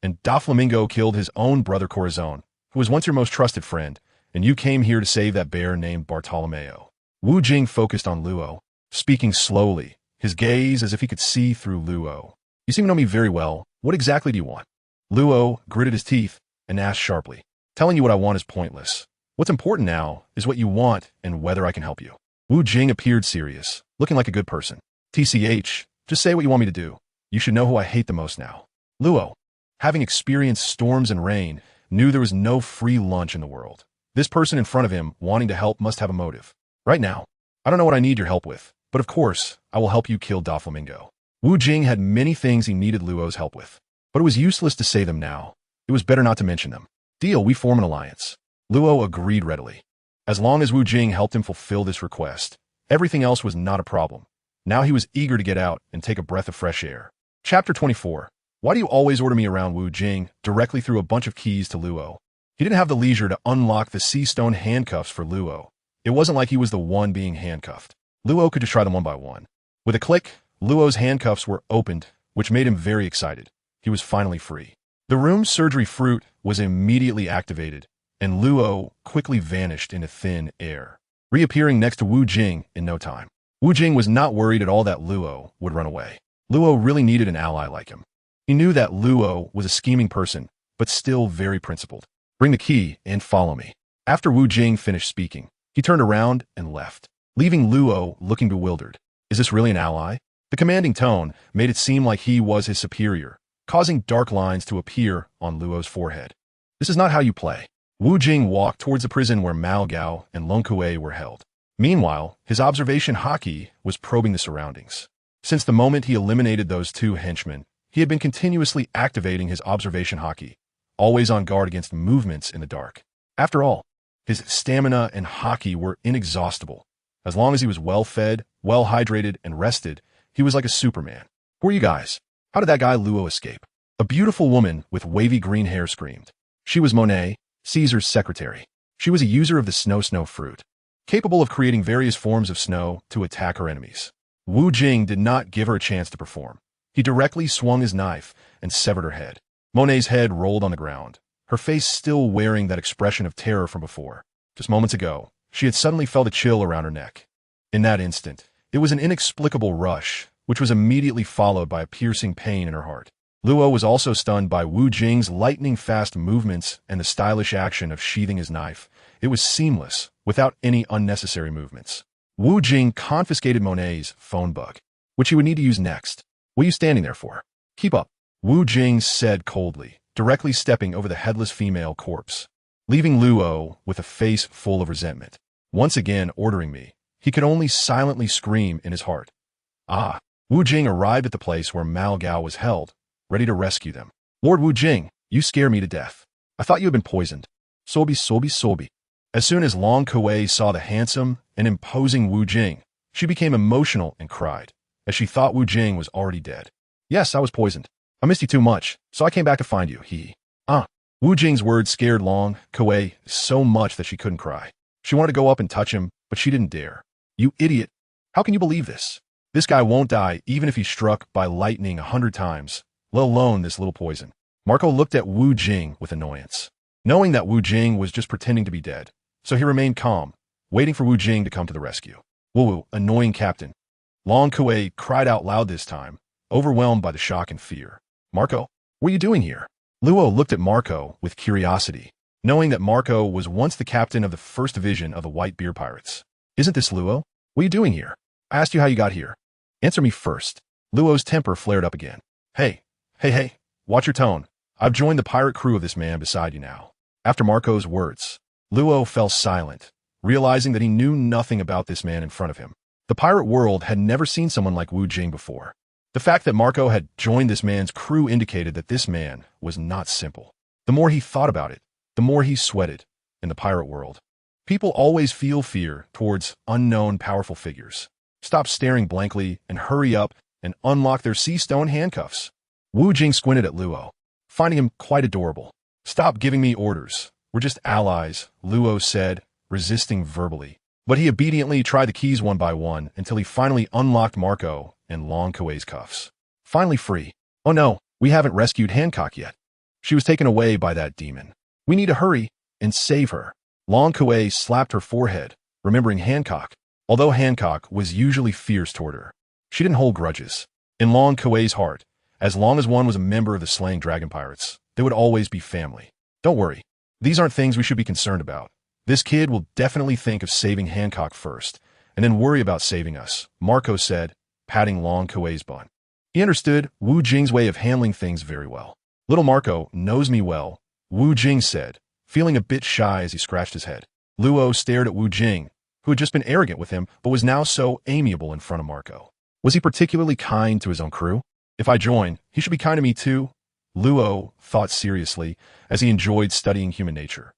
and Doflamingo killed his own brother Corazon, who was once your most trusted friend, and you came here to save that bear named Bartolomeo. Wu Jing focused on Luo, speaking slowly, his gaze as if he could see through Luo. You seem to know me very well. What exactly do you want? Luo gritted his teeth and asked sharply. Telling you what I want is pointless. What's important now is what you want and whether I can help you. Wu Jing appeared serious, looking like a good person. TCH, just say what you want me to do. You should know who I hate the most now. Luo, having experienced storms and rain, knew there was no free lunch in the world. This person in front of him wanting to help must have a motive. Right now, I don't know what I need your help with, but of course, I will help you kill Doflamingo. Wu Jing had many things he needed Luo's help with, but it was useless to say them now. It was better not to mention them. Deal, we form an alliance. Luo agreed readily. As long as Wu Jing helped him fulfill this request, everything else was not a problem. Now he was eager to get out and take a breath of fresh air. Chapter 24. Why do you always order me around? Wu Jing directly threw a bunch of keys to Luo. He didn't have the leisure to unlock the sea stone handcuffs for Luo. It wasn't like he was the one being handcuffed. Luo could just try them one by one. With a click, Luo's handcuffs were opened, which made him very excited. He was finally free. The room surgery fruit was immediately activated, and Luo quickly vanished into thin air, reappearing next to Wu Jing in no time. Wu Jing was not worried at all that Luo would run away. Luo really needed an ally like him. He knew that Luo was a scheming person, but still very principled. Bring the key and follow me. After Wu Jing finished speaking, he turned around and left, leaving Luo looking bewildered. Is this really an ally? The commanding tone made it seem like he was his superior, causing dark lines to appear on Luo's forehead. This is not how you play. Wu Jing walked towards the prison where Mao Gao and Long Kuei were held. Meanwhile, his observation haki was probing the surroundings. Since the moment he eliminated those two henchmen, he had been continuously activating his observation haki, always on guard against movements in the dark. After all, his stamina and haki were inexhaustible. As long as he was well-fed, well-hydrated, and rested, he was like a Superman. Who are you guys? How did that guy Luo escape? A beautiful woman with wavy green hair screamed. She was Monet, Caesar's secretary. She was a user of the snow fruit, capable of creating various forms of snow to attack her enemies. Wu Jing did not give her a chance to perform. He directly swung his knife and severed her head. Monet's head rolled on the ground, her face still wearing that expression of terror from before. Just moments ago, she had suddenly felt a chill around her neck. In that instant, it was an inexplicable rush, which was immediately followed by a piercing pain in her heart. Luo was also stunned by Wu Jing's lightning-fast movements and the stylish action of sheathing his knife. It was seamless, without any unnecessary movements. Wu Jing confiscated Monet's phone book, which he would need to use next. What are you standing there for? Keep up, Wu Jing said coldly, directly stepping over the headless female corpse, leaving Luo with a face full of resentment. Once again ordering me, he could only silently scream in his heart. Ah, Wu Jing arrived at the place where Mao Gao was held, ready to rescue them. Lord Wu Jing, you scare me to death. I thought you had been poisoned. Sobi. As soon as Long Kuei saw the handsome and imposing Wu Jing, she became emotional and cried, as she thought Wu Jing was already dead. Yes, I was poisoned. I missed you too much, so I came back to find you, Wu Jing's words scared Long Kuei so much that she couldn't cry. She wanted to go up and touch him, but she didn't dare. You idiot. How can you believe this? This guy won't die even if he's struck by lightning 100 times, let alone this little poison. Marco looked at Wu Jing with annoyance, knowing that Wu Jing was just pretending to be dead. So he remained calm, waiting for Wu Jing to come to the rescue. Wu, annoying captain. Long Kuei cried out loud this time, overwhelmed by the shock and fear. Marco, what are you doing here? Luo looked at Marco with curiosity, knowing that Marco was once the captain of the 1st Division of the White Beer Pirates. Isn't this Luo? What are you doing here? I asked you how you got here. Answer me first. Luo's temper flared up again. Hey, watch your tone. I've joined the pirate crew of this man beside you now. After Marco's words, Luo fell silent, realizing that he knew nothing about this man in front of him. The pirate world had never seen someone like Wu Jing before. The fact that Marco had joined this man's crew indicated that this man was not simple. The more he thought about it, the more he sweated. In the pirate world, people always feel fear towards unknown powerful figures. Stop staring blankly and hurry up and unlock their sea stone handcuffs. Wu Jing squinted at Luo, finding him quite adorable. Stop giving me orders. We're just allies, Luo said, resisting verbally. But he obediently tried the keys one by one until he finally unlocked Marco and Long Kuei's cuffs. Finally free. Oh no, we haven't rescued Hancock yet. She was taken away by that demon. We need to hurry and save her. Long Kuei slapped her forehead, remembering Hancock. Although Hancock was usually fierce toward her, she didn't hold grudges. In Long Kuei's heart, as long as one was a member of the Slaying Dragon Pirates, they would always be family. Don't worry. These aren't things we should be concerned about. This kid will definitely think of saving Hancock first, and then worry about saving us, Marco said, patting Long Kuei's bun. He understood Wu Jing's way of handling things very well. Little Marco knows me well, Wu Jing said, feeling a bit shy as he scratched his head. Luo stared at Wu Jing, who had just been arrogant with him but was now so amiable in front of Marco. Was he particularly kind to his own crew? If I join, he should be kind to me too, Luo thought seriously as he enjoyed studying human nature.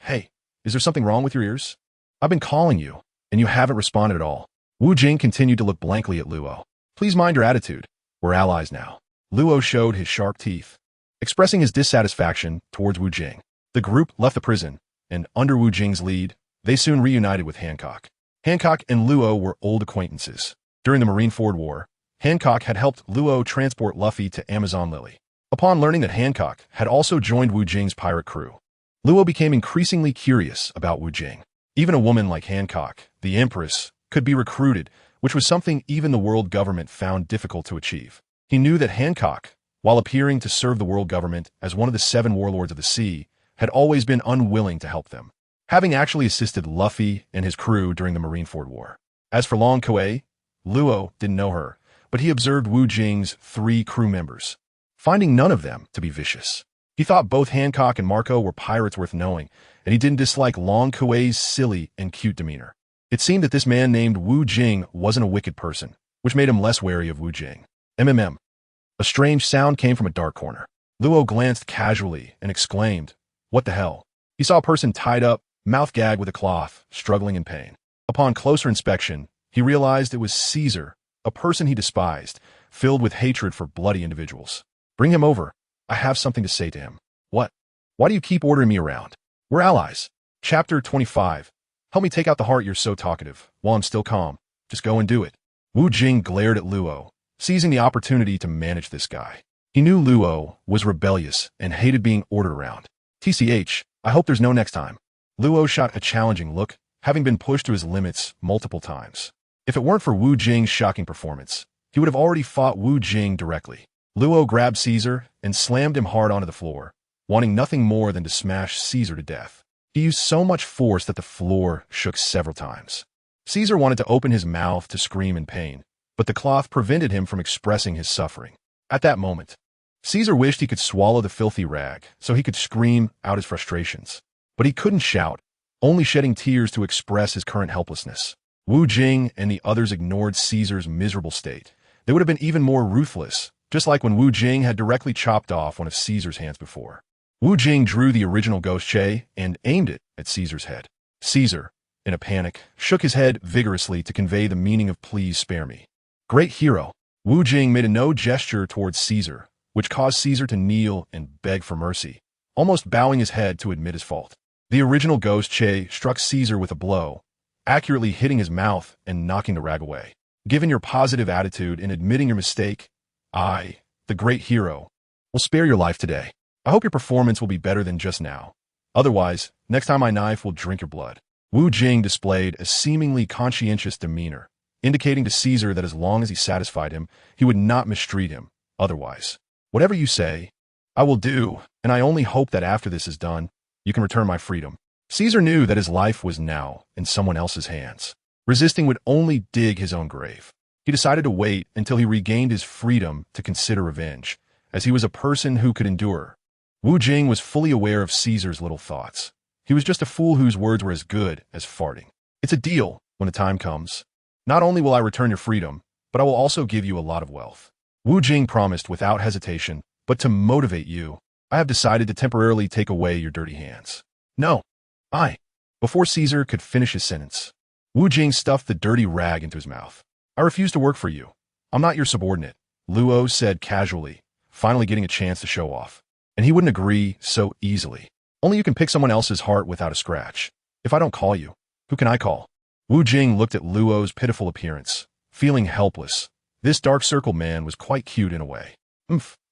Hey, is there something wrong with your ears? I've been calling you, and you haven't responded at all. Wu Jing continued to look blankly at Luo. Please mind your attitude. We're allies now. Luo showed his sharp teeth, expressing his dissatisfaction towards Wu Jing. The group left the prison, and under Wu Jing's lead, they soon reunited with Hancock. Hancock and Luo were old acquaintances. During the Marineford War, Hancock had helped Luo transport Luffy to Amazon Lily. Upon learning that Hancock had also joined Wu Jing's pirate crew, Luo became increasingly curious about Wu Jing. Even a woman like Hancock, the Empress, could be recruited, which was something even the world government found difficult to achieve. He knew that Hancock, while appearing to serve the world government as one of the 7 warlords of the sea, had always been unwilling to help them, having actually assisted Luffy and his crew during the Marineford War. As for Long Kuei, Luo didn't know her, but he observed Wu Jing's 3 crew members, finding none of them to be vicious. He thought both Hancock and Marco were pirates worth knowing, and he didn't dislike Long Kuei's silly and cute demeanor. It seemed that this man named Wu Jing wasn't a wicked person, which made him less wary of Wu Jing. MMM. A strange sound came from a dark corner. Luo glanced casually and exclaimed, "What the hell?" He saw a person tied up, mouth gagged with a cloth, struggling in pain. Upon closer inspection, he realized it was Caesar, a person he despised, filled with hatred for bloody individuals. Bring him over. I have something to say to him. What? Why do you keep ordering me around? We're allies. Chapter 25. Help me take out the heart you're so talkative, while I'm still calm. Just go and do it. Wu Jing glared at Luo, seizing the opportunity to manage this guy. He knew Luo was rebellious and hated being ordered around. TCH, I hope there's no next time. Luo shot a challenging look, having been pushed to his limits multiple times. If it weren't for Wu Jing's shocking performance, he would have already fought Wu Jing directly. Luo grabbed Caesar and slammed him hard onto the floor, wanting nothing more than to smash Caesar to death. He used so much force that the floor shook several times. Caesar wanted to open his mouth to scream in pain, but the cloth prevented him from expressing his suffering. At that moment, Caesar wished he could swallow the filthy rag so he could scream out his frustrations. But he couldn't shout, only shedding tears to express his current helplessness. Wu Jing and the others ignored Caesar's miserable state. They would have been even more ruthless, just like when Wu Jing had directly chopped off one of Caesar's hands before. Wu Jing drew the original ghost Che and aimed it at Caesar's head. Caesar, in a panic, shook his head vigorously to convey the meaning of "please spare me." Great hero. Wu Jing made a no gesture towards Caesar, which caused Caesar to kneel and beg for mercy, almost bowing his head to admit his fault. The original ghost Che struck Caesar with a blow, accurately hitting his mouth and knocking the rag away. Given your positive attitude in admitting your mistake, I, the great hero, will spare your life today. I hope your performance will be better than just now. Otherwise, next time my knife will drink your blood. Wu Jing displayed a seemingly conscientious demeanor, indicating to Caesar that as long as he satisfied him, he would not mistreat him. Otherwise, whatever you say, I will do, and I only hope that after this is done, you can return my freedom. Caesar knew that his life was now in someone else's hands. Resisting would only dig his own grave. He decided to wait until he regained his freedom to consider revenge, as he was a person who could endure. Wu Jing was fully aware of Caesar's little thoughts. He was just a fool whose words were as good as farting. It's a deal when the time comes. Not only will I return your freedom, but I will also give you a lot of wealth. Wu Jing promised without hesitation, but to motivate you, I have decided to temporarily take away your dirty hands. No, Before Caesar could finish his sentence, Wu Jing stuffed the dirty rag into his mouth. I refuse to work for you. I'm not your subordinate, Luo said casually, finally getting a chance to show off. And he wouldn't agree so easily. Only you can pick someone else's heart without a scratch. If I don't call you, who can I call? Wu Jing looked at Luo's pitiful appearance, feeling helpless. This dark-circled man was quite cute in a way.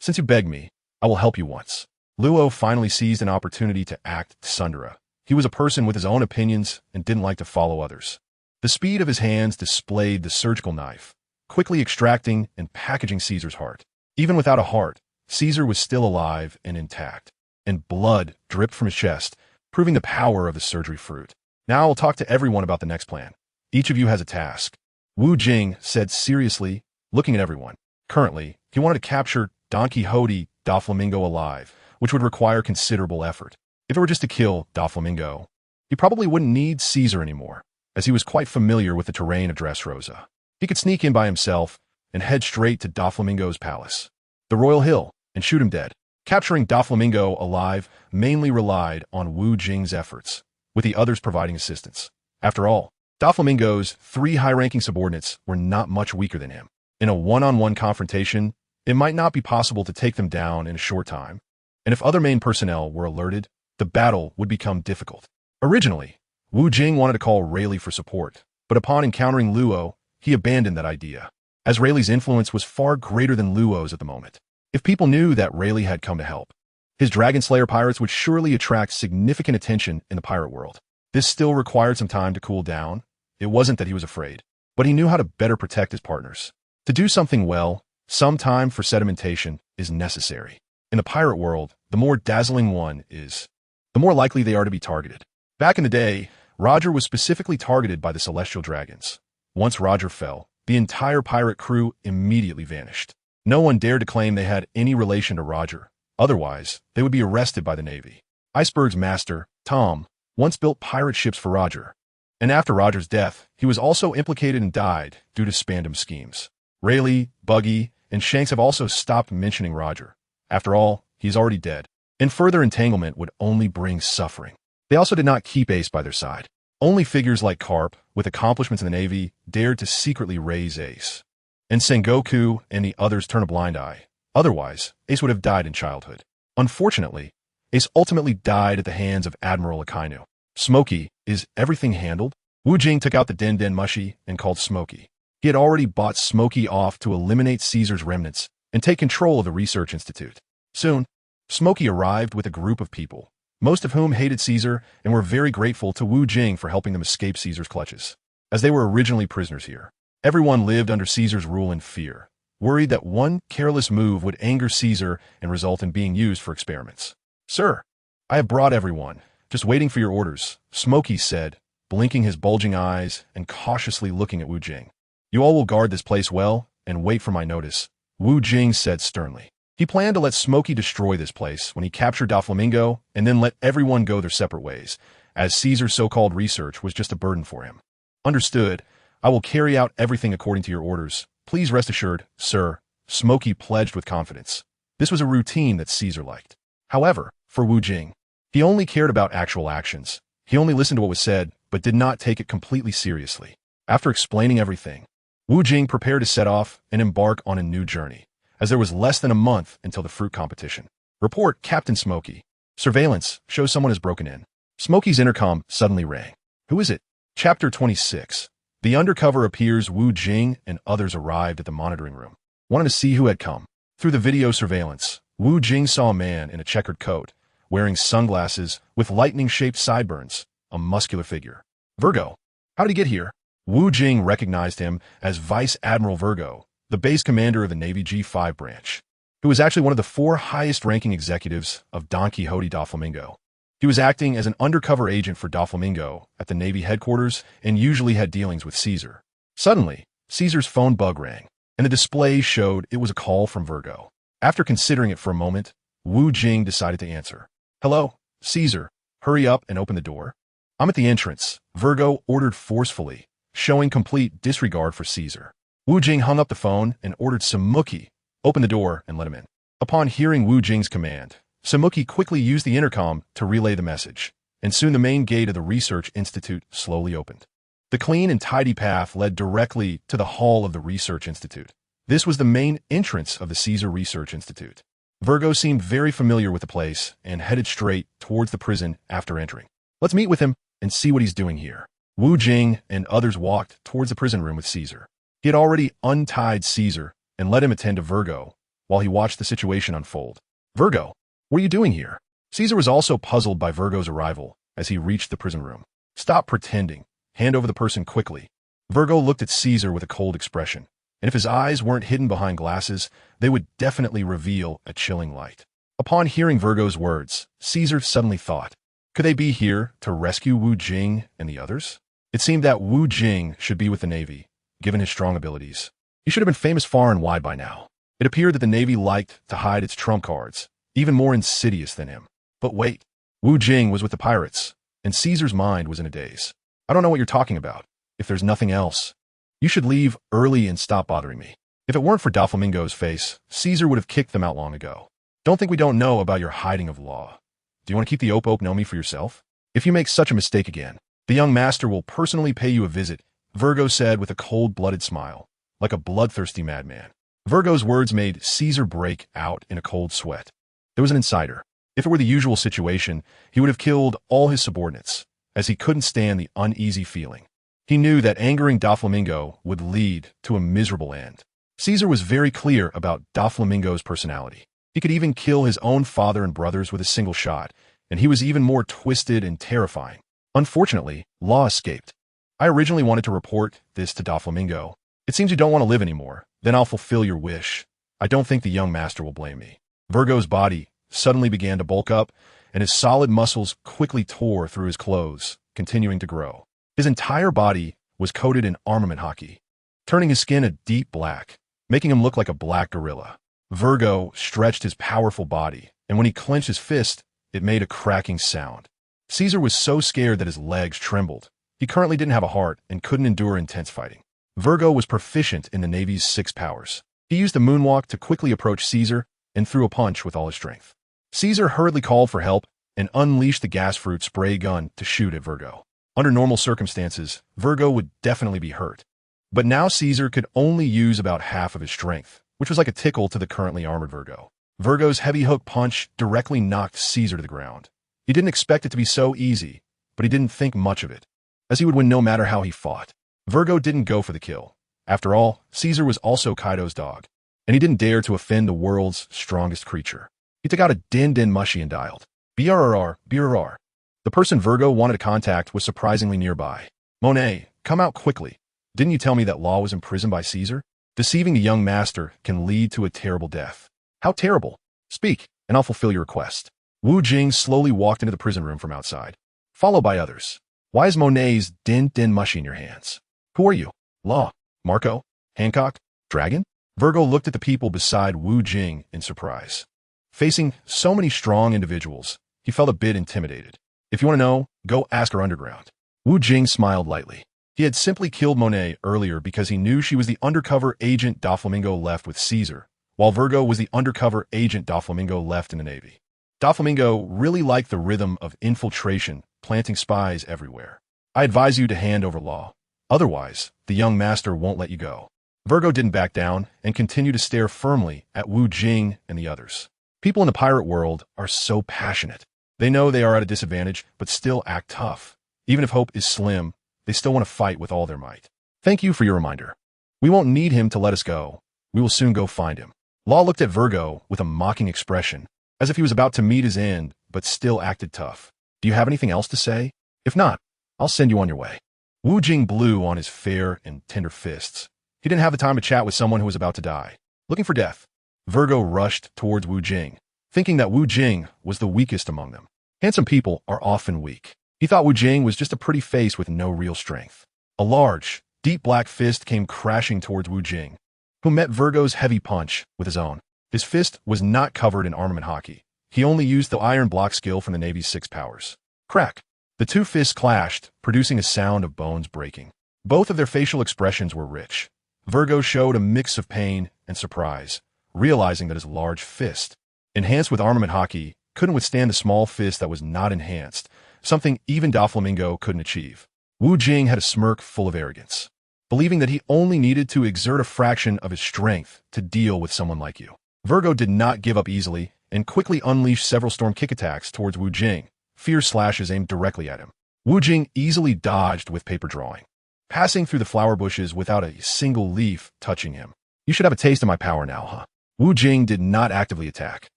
Since you begged me, I will help you once. Luo finally seized an opportunity to act tsundere. He was a person with his own opinions and didn't like to follow others. The speed of his hands displayed the surgical knife, quickly extracting and packaging Caesar's heart. Even without a heart, Caesar was still alive and intact, and blood dripped from his chest, proving the power of the surgery fruit. Now I'll talk to everyone about the next plan. Each of you has a task. Wu Jing said seriously, looking at everyone. Currently, he wanted to capture Don Quixote Doflamingo alive, which would require considerable effort. If it were just to kill Doflamingo, he probably wouldn't need Caesar anymore, as he was quite familiar with the terrain of Dressrosa. He could sneak in by himself and head straight to Doflamingo's palace, the Royal Hill, and shoot him dead. Capturing Doflamingo alive mainly relied on Wu Jing's efforts, with the others providing assistance. After all, Doflamingo's 3 high-ranking subordinates were not much weaker than him. In a one-on-one confrontation, it might not be possible to take them down in a short time, and if other main personnel were alerted, the battle would become difficult. Originally, Wu Jing wanted to call Rayleigh for support, but upon encountering Luo, he abandoned that idea, as Rayleigh's influence was far greater than Luo's at the moment. If people knew that Rayleigh had come to help, his Dragon Slayer pirates would surely attract significant attention in the pirate world. This still required some time to cool down. It wasn't that he was afraid, but he knew how to better protect his partners. To do something well, some time for sedimentation is necessary. In the pirate world, the more dazzling one is, the more likely they are to be targeted. Back in the day, Roger was specifically targeted by the Celestial Dragons. Once Roger fell, the entire pirate crew immediately vanished. No one dared to claim they had any relation to Roger. Otherwise, they would be arrested by the Navy. Iceberg's master, Tom, once built pirate ships for Roger. And after Roger's death, he was also implicated and died due to Spandam schemes. Rayleigh, Buggy, and Shanks have also stopped mentioning Roger. After all, he's already dead. And further entanglement would only bring suffering. They also did not keep Ace by their side. Only figures like Carp, with accomplishments in the Navy, dared to secretly raise Ace. And Sengoku and the others turn a blind eye. Otherwise, Ace would have died in childhood. Unfortunately, Ace ultimately died at the hands of Admiral Akainu. Smokey, is everything handled? Wu Jing took out the Den Den Mushi and called Smokey. He had already bought Smokey off to eliminate Caesar's remnants and take control of the Research Institute. Soon, Smokey arrived with a group of people, most of whom hated Caesar and were very grateful to Wu Jing for helping them escape Caesar's clutches, as they were originally prisoners here. Everyone lived under Caesar's rule in fear, worried that one careless move would anger Caesar and result in being used for experiments. Sir, I have brought everyone, just waiting for your orders, Smokey said, blinking his bulging eyes and cautiously looking at Wu Jing. You all will guard this place well and wait for my notice, Wu Jing said sternly. He planned to let Smokey destroy this place when he captured Doflamingo and then let everyone go their separate ways, as Caesar's so-called research was just a burden for him. Understood. I will carry out everything according to your orders. Please rest assured, sir, Smokey pledged with confidence. This was a routine that Caesar liked. However, for Wu Jing, he only cared about actual actions. He only listened to what was said, but did not take it completely seriously. After explaining everything, Wu Jing prepared to set off and embark on a new journey, as there was less than a month until the fruit competition. Report, Captain Smokey. Surveillance shows someone has broken in. Smokey's intercom suddenly rang. Who is it? Chapter 26. The undercover appears. Wu Jing and others arrived at the monitoring room, wanting to see who had come. Through the video surveillance, Wu Jing saw a man in a checkered coat, wearing sunglasses with lightning-shaped sideburns, a muscular figure. Virgo. How did he get here? Wu Jing recognized him as Vice Admiral Virgo, the base commander of the Navy G5 branch, who was actually one of the 4 highest-ranking executives of Don Quixote Doflamingo. He was acting as an undercover agent for Doflamingo at the Navy headquarters and usually had dealings with Caesar. Suddenly, Caesar's phone bug rang, and the display showed it was a call from Virgo. After considering it for a moment, Wu Jing decided to answer. Hello, Caesar. Hurry up and open the door. I'm at the entrance, Virgo ordered forcefully, showing complete disregard for Caesar. Wu Jing hung up the phone and ordered Samuki, open the door and let him in. Upon hearing Wu Jing's command, Samuki quickly used the intercom to relay the message, and soon the main gate of the Research Institute slowly opened. The clean and tidy path led directly to the hall of the Research Institute. This was the main entrance of the Caesar Research Institute. Virgo seemed very familiar with the place and headed straight towards the prison after entering. Let's meet with him and see what he's doing here. Wu Jing and others walked towards the prison room with Caesar. He had already untied Caesar and let him attend to Virgo while he watched the situation unfold. Virgo, what are you doing here? Caesar was also puzzled by Virgo's arrival as he reached the prison room. Stop pretending. Hand over the person quickly. Virgo looked at Caesar with a cold expression, and if his eyes weren't hidden behind glasses, they would definitely reveal a chilling light. Upon hearing Virgo's words, Caesar suddenly thought, Could they be here to rescue Wu Jing and the others? It seemed that Wu Jing should be with the Navy, given his strong abilities. He should have been famous far and wide by now. It appeared that the Navy liked to hide its trump cards, even more insidious than him. But wait, Wu Jing was with the pirates, and Caesar's mind was in a daze. I don't know what you're talking about. If there's nothing else, you should leave early and stop bothering me. If it weren't for Doflamingo's face, Caesar would have kicked them out long ago. Don't think we don't know about your hiding of law. Do you want to keep the Nomi for yourself? If you make such a mistake again, the young master will personally pay you a visit, Virgo said with a cold-blooded smile, like a bloodthirsty madman. Virgo's words made Caesar break out in a cold sweat. There was an insider. If it were the usual situation, he would have killed all his subordinates, as he couldn't stand the uneasy feeling. He knew that angering Doflamingo would lead to a miserable end. Caesar was very clear about Doflamingo's personality. He could even kill his own father and brothers with a single shot, and he was even more twisted and terrifying. Unfortunately, Law escaped. I originally wanted to report this to Doflamingo. It seems you don't want to live anymore. Then I'll fulfill your wish. I don't think the young master will blame me. Virgo's body suddenly began to bulk up, and his solid muscles quickly tore through his clothes, continuing to grow. His entire body was coated in armament hockey, turning his skin a deep black, making him look like a black gorilla. Virgo stretched his powerful body, and when he clenched his fist, it made a cracking sound. Caesar was so scared that his legs trembled. He currently didn't have a heart and couldn't endure intense fighting. Virgo was proficient in the Navy's 6 powers. He used a moonwalk to quickly approach Caesar and threw a punch with all his strength. Caesar hurriedly called for help and unleashed the gas fruit spray gun to shoot at Virgo. Under normal circumstances, Virgo would definitely be hurt. But now Caesar could only use about half of his strength, which was like a tickle to the currently armored Virgo. Virgo's heavy hook punch directly knocked Caesar to the ground. He didn't expect it to be so easy, but he didn't think much of it, as he would win no matter how he fought. Virgo didn't go for the kill. After all, Caesar was also Kaido's dog, and he didn't dare to offend the world's strongest creature. He took out a din mushy and dialed. BRR, BRR. The person Virgo wanted to contact was surprisingly nearby. Monet, come out quickly. Didn't you tell me that Law was imprisoned by Caesar? Deceiving the young master can lead to a terrible death. How terrible? Speak, and I'll fulfill your request. Wu Jing slowly walked into the prison room from outside, followed by others. Why is Monet's din mushy in your hands? Who are you? Law? Marco? Hancock? Dragon? Virgo looked at the people beside Wu Jing in surprise. Facing so many strong individuals, he felt a bit intimidated. If you want to know, go ask her underground. Wu Jing smiled lightly. He had simply killed Monet earlier because he knew she was the undercover agent Doflamingo left with Caesar, while Virgo was the undercover agent Doflamingo left in the Navy. Doflamingo really liked the rhythm of infiltration, planting spies everywhere. I advise you to hand over Law. Otherwise, the young master won't let you go. Virgo didn't back down and continued to stare firmly at Wu Jing and the others. People in the pirate world are so passionate. They know they are at a disadvantage, but still act tough. Even if hope is slim, they still want to fight with all their might. Thank you for your reminder. We won't need him to let us go. We will soon go find him. Law looked at Virgo with a mocking expression, as if he was about to meet his end, but still acted tough. Do you have anything else to say? If not, I'll send you on your way. Wu Jing blew on his fair and tender fists. He didn't have the time to chat with someone who was about to die. Looking for death, Virgo rushed towards Wu Jing, thinking that Wu Jing was the weakest among them. Handsome people are often weak. He thought Wu Jing was just a pretty face with no real strength. A large, deep black fist came crashing towards Wu Jing, who met Virgo's heavy punch with his own. His fist was not covered in armament hockey. He only used the iron block skill from the Navy's 6 powers. Crack! The two fists clashed, producing a sound of bones breaking. Both of their facial expressions were rich. Virgo showed a mix of pain and surprise, realizing that his large fist, enhanced with armament hockey, couldn't withstand the small fist that was not enhanced, something even Doflamingo couldn't achieve. Wu Jing had a smirk full of arrogance, believing that he only needed to exert a fraction of his strength to deal with someone like you. Virgo did not give up easily and quickly unleashed several storm kick attacks towards Wu Jing, fierce slashes aimed directly at him. Wu Jing easily dodged with paper drawing, passing through the flower bushes without a single leaf touching him. You should have a taste of my power now, huh? Wu Jing did not actively attack,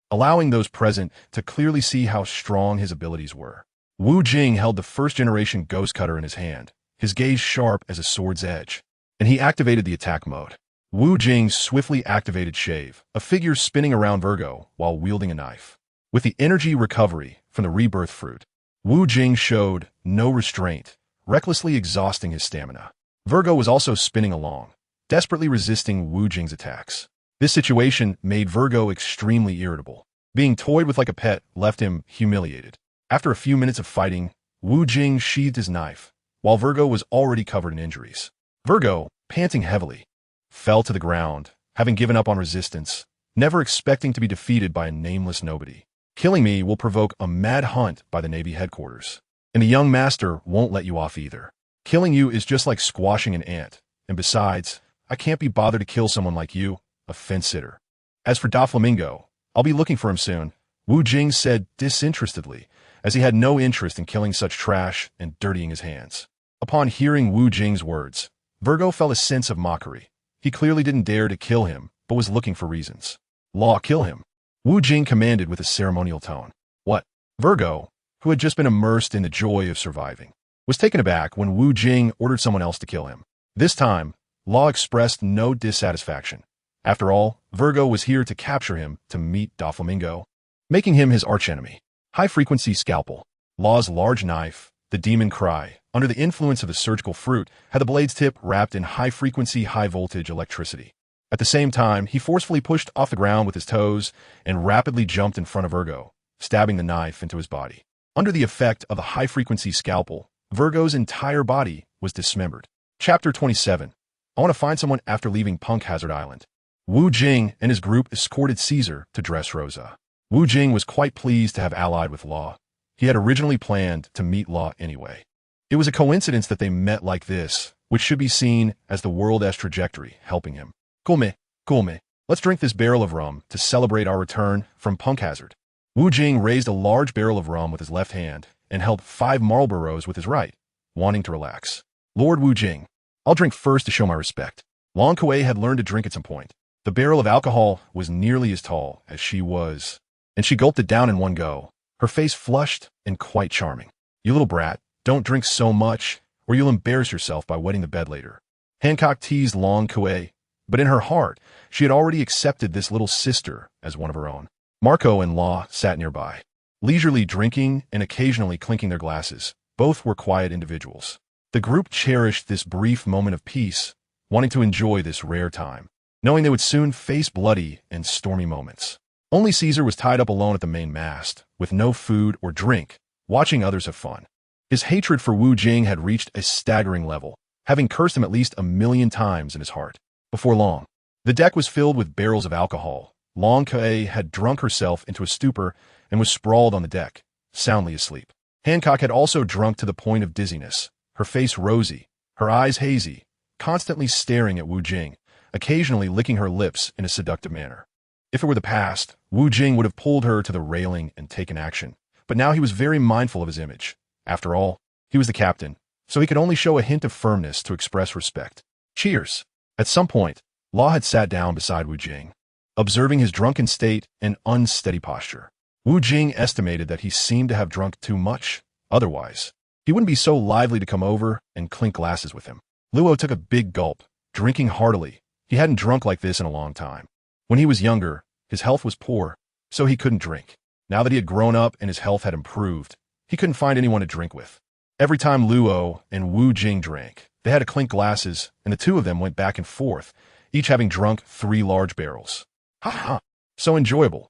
allowing those present to clearly see how strong his abilities were. Wu Jing held the first-generation ghost cutter in his hand, his gaze sharp as a sword's edge, and he activated the attack mode. Wu Jing swiftly activated Shave, a figure spinning around Virgo while wielding a knife. With the energy recovery from the rebirth fruit, Wu Jing showed no restraint, recklessly exhausting his stamina. Virgo was also spinning along, desperately resisting Wu Jing's attacks. This situation made Virgo extremely irritable. Being toyed with like a pet left him humiliated. After a few minutes of fighting, Wu Jing sheathed his knife, while Virgo was already covered in injuries. Virgo, panting heavily, fell to the ground, having given up on resistance, never expecting to be defeated by a nameless nobody. Killing me will provoke a mad hunt by the Navy headquarters, and the young master won't let you off either. Killing you is just like squashing an ant, and besides, I can't be bothered to kill someone like you, a fence-sitter. As for Doflamingo, I'll be looking for him soon, Wu Jing said disinterestedly, as he had no interest in killing such trash and dirtying his hands. Upon hearing Wu Jing's words, Virgo felt a sense of mockery. He clearly didn't dare to kill him, but was looking for reasons. Law, kill him, Wu Jing commanded with a ceremonial tone. What? Virgo, who had just been immersed in the joy of surviving, was taken aback when Wu Jing ordered someone else to kill him. This time, Law expressed no dissatisfaction. After all, Virgo was here to capture him to meet Doflamingo, making him his archenemy. High-frequency scalpel. Law's large knife, the demon cry, under the influence of the surgical fruit, had the blade's tip wrapped in high-frequency, high-voltage electricity. At the same time, he forcefully pushed off the ground with his toes and rapidly jumped in front of Virgo, stabbing the knife into his body. Under the effect of the high-frequency scalpel, Virgo's entire body was dismembered. Chapter 27. I want to find someone after leaving Punk Hazard Island. Wu Jing and his group escorted Caesar to Dressrosa. Wu Jing was quite pleased to have allied with Law. He had originally planned to meet Law anyway. It was a coincidence that they met like this, which should be seen as the world-'s trajectory helping him. Cool me. Let's drink this barrel of rum to celebrate our return from Punk Hazard. Wu Jing raised a large barrel of rum with his left hand and held 5 Marlboros with his right, wanting to relax. Lord Wu Jing, I'll drink first to show my respect. Long Kuei had learned to drink at some point. The barrel of alcohol was nearly as tall as she was, and she gulped it down in one go, her face flushed and quite charming. You little brat, don't drink so much, or you'll embarrass yourself by wetting the bed later. Hancock teased Long Kuei, but in her heart, she had already accepted this little sister as one of her own. Marco and Law sat nearby, leisurely drinking and occasionally clinking their glasses. Both were quiet individuals. The group cherished this brief moment of peace, wanting to enjoy this rare time, knowing they would soon face bloody and stormy moments. Only Caesar was tied up alone at the main mast, with no food or drink, watching others have fun. His hatred for Wu Jing had reached a staggering level, having cursed him at least 1,000,000 times in his heart. Before long, the deck was filled with barrels of alcohol. Long Kuei had drunk herself into a stupor and was sprawled on the deck, soundly asleep. Hancock had also drunk to the point of dizziness, her face rosy, her eyes hazy, constantly staring at Wu Jing, occasionally licking her lips in a seductive manner. If it were the past, Wu Jing would have pulled her to the railing and taken action, but now he was very mindful of his image. After all, he was the captain, so he could only show a hint of firmness to express respect. Cheers! At some point, Law had sat down beside Wu Jing, observing his drunken state and unsteady posture. Wu Jing estimated that he seemed to have drunk too much. Otherwise, he wouldn't be so lively to come over and clink glasses with him. Luo took a big gulp, drinking heartily. He hadn't drunk like this in a long time. When he was younger, his health was poor, so he couldn't drink. Now that he had grown up and his health had improved, he couldn't find anyone to drink with. Every time Luo and Wu Jing drank, they had to clink glasses, and the two of them went back and forth, each having drunk 3 large barrels. Ha ha! So enjoyable.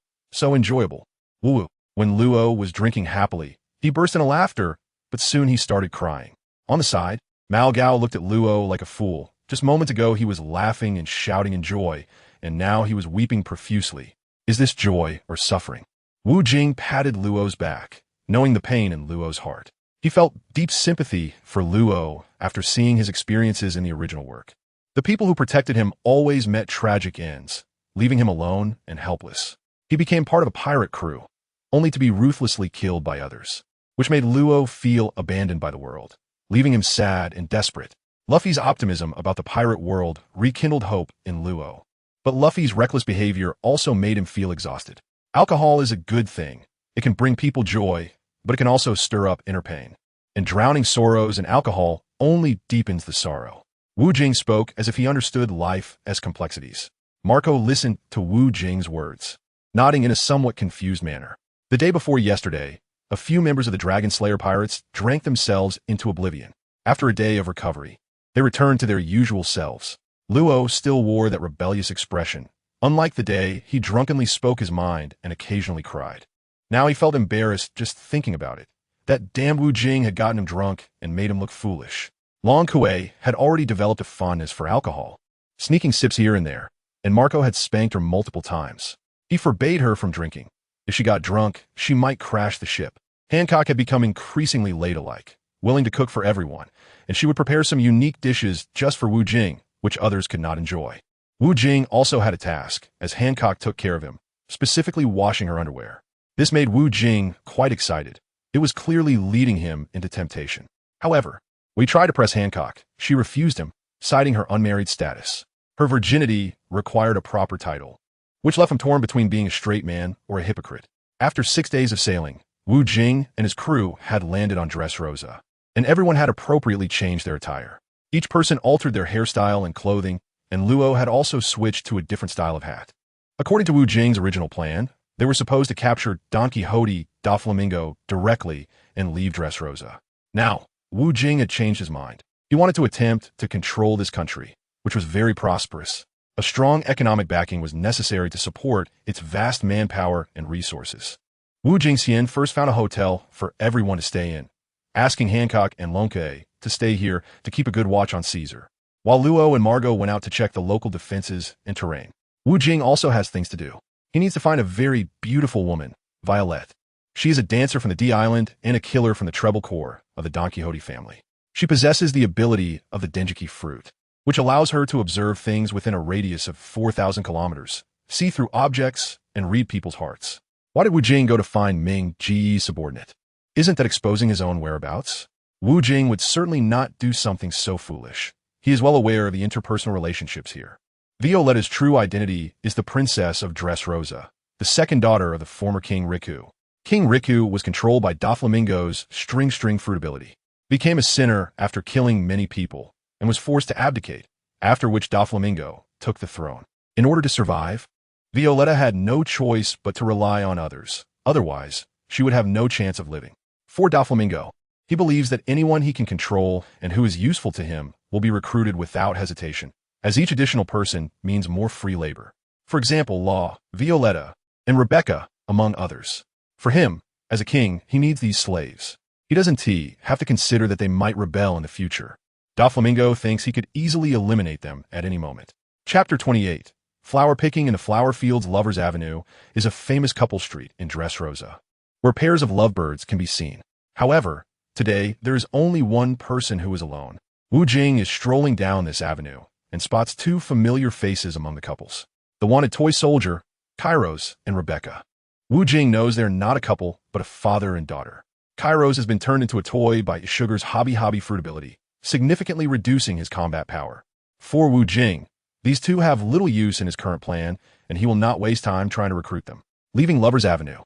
Woo. When Luo was drinking happily, he burst into laughter, but soon he started crying. On the side, Mao Gao looked at Luo like a fool. Just moments ago he was laughing and shouting in joy, and now he was weeping profusely. Is this joy or suffering? Wu Jing patted Luo's back, knowing the pain in Luo's heart. He felt deep sympathy for Luo after seeing his experiences in the original work. The people who protected him always met tragic ends, leaving him alone and helpless. He became part of a pirate crew, only to be ruthlessly killed by others, which made Luo feel abandoned by the world, leaving him sad and desperate. Luffy's optimism about the pirate world rekindled hope in Luo, but Luffy's reckless behavior also made him feel exhausted. Alcohol is a good thing. It can bring people joy, but it can also stir up inner pain. And drowning sorrows in alcohol only deepens the sorrow. Wu Jing spoke as if he understood life as complexities. Marco listened to Wu Jing's words, nodding in a somewhat confused manner. The day before yesterday, A few members of the Dragon Slayer pirates drank themselves into oblivion. After a day of recovery, they returned to their usual selves. Luo still wore that rebellious expression. Unlike the day, he drunkenly spoke his mind and occasionally cried. Now he felt embarrassed just thinking about it. That damn Wu Jing had gotten him drunk and made him look foolish. Long Kuei had already developed a fondness for alcohol, sneaking sips here and there, and Marco had spanked her multiple times. He forbade her from drinking. If she got drunk, she might crash the ship. Hancock had become increasingly ladylike, willing to cook for everyone, and she would prepare some unique dishes just for Wu Jing, which others could not enjoy. Wu Jing also had a task, as Hancock took care of him, specifically washing her underwear. This made Wu Jing quite excited. It was clearly leading him into temptation. However, when he tried to press Hancock, she refused him, citing her unmarried status. Her virginity required a proper title, which left him torn between being a straight man or a hypocrite. After 6 days of sailing, Wu Jing and his crew had landed on Dressrosa, and everyone had appropriately changed their attire. Each person altered their hairstyle and clothing, and Luo had also switched to a different style of hat. According to Wu Jing's original plan, they were supposed to capture Don Quixote da Flamingo directly and leave Dressrosa. Now, Wu Jing had changed his mind. He wanted to attempt to control this country, which was very prosperous. A strong economic backing was necessary to support its vast manpower and resources. Wu Jingxian first found a hotel for everyone to stay in, asking Hancock and Lonke to stay here to keep a good watch on Caesar, while Luo and Margot went out to check the local defenses and terrain. Wu Jing also has things to do. He needs to find a very beautiful woman, Violette. She is a dancer from the D Island and a killer from the treble core of the Don Quixote family. She possesses the ability of the Dengeki fruit, which allows her to observe things within a radius of 4,000 kilometers, see through objects, and read people's hearts. Why did Wu Jing go to find Ming Ji's subordinate? Isn't that exposing his own whereabouts? Wu Jing would certainly not do something so foolish. He is well aware of the interpersonal relationships here. Violetta's true identity is the Princess of Dressrosa, the second daughter of the former King Riku. King Riku was controlled by Doflamingo's string fruit ability, became a sinner after killing many people, and was forced to abdicate, after which Doflamingo took the throne. In order to survive, Violetta had no choice but to rely on others. Otherwise, she would have no chance of living. For Doflamingo, he believes that anyone he can control and who is useful to him will be recruited without hesitation, as each additional person means more free labor. For example, Law, Violetta, and Rebecca, among others. For him, as a king, he needs these slaves. He doesn't have to consider that they might rebel in the future. Doflamingo thinks he could easily eliminate them at any moment. Chapter 28. Flower picking in the flower fields Lovers Avenue is a famous couple street in Dressrosa, where pairs of lovebirds can be seen. However, today there is only one person who is alone. Wu Jing is strolling down this avenue and spots two familiar faces among the couples. The wanted toy soldier, Kairos, and Rebecca. Wu Jing knows they're not a couple, but a father and daughter. Kairos has been turned into a toy by Sugar's hobby fruit ability, significantly reducing his combat power. For Wu Jing, these two have little use in his current plan, and he will not waste time trying to recruit them. Leaving Lovers Avenue,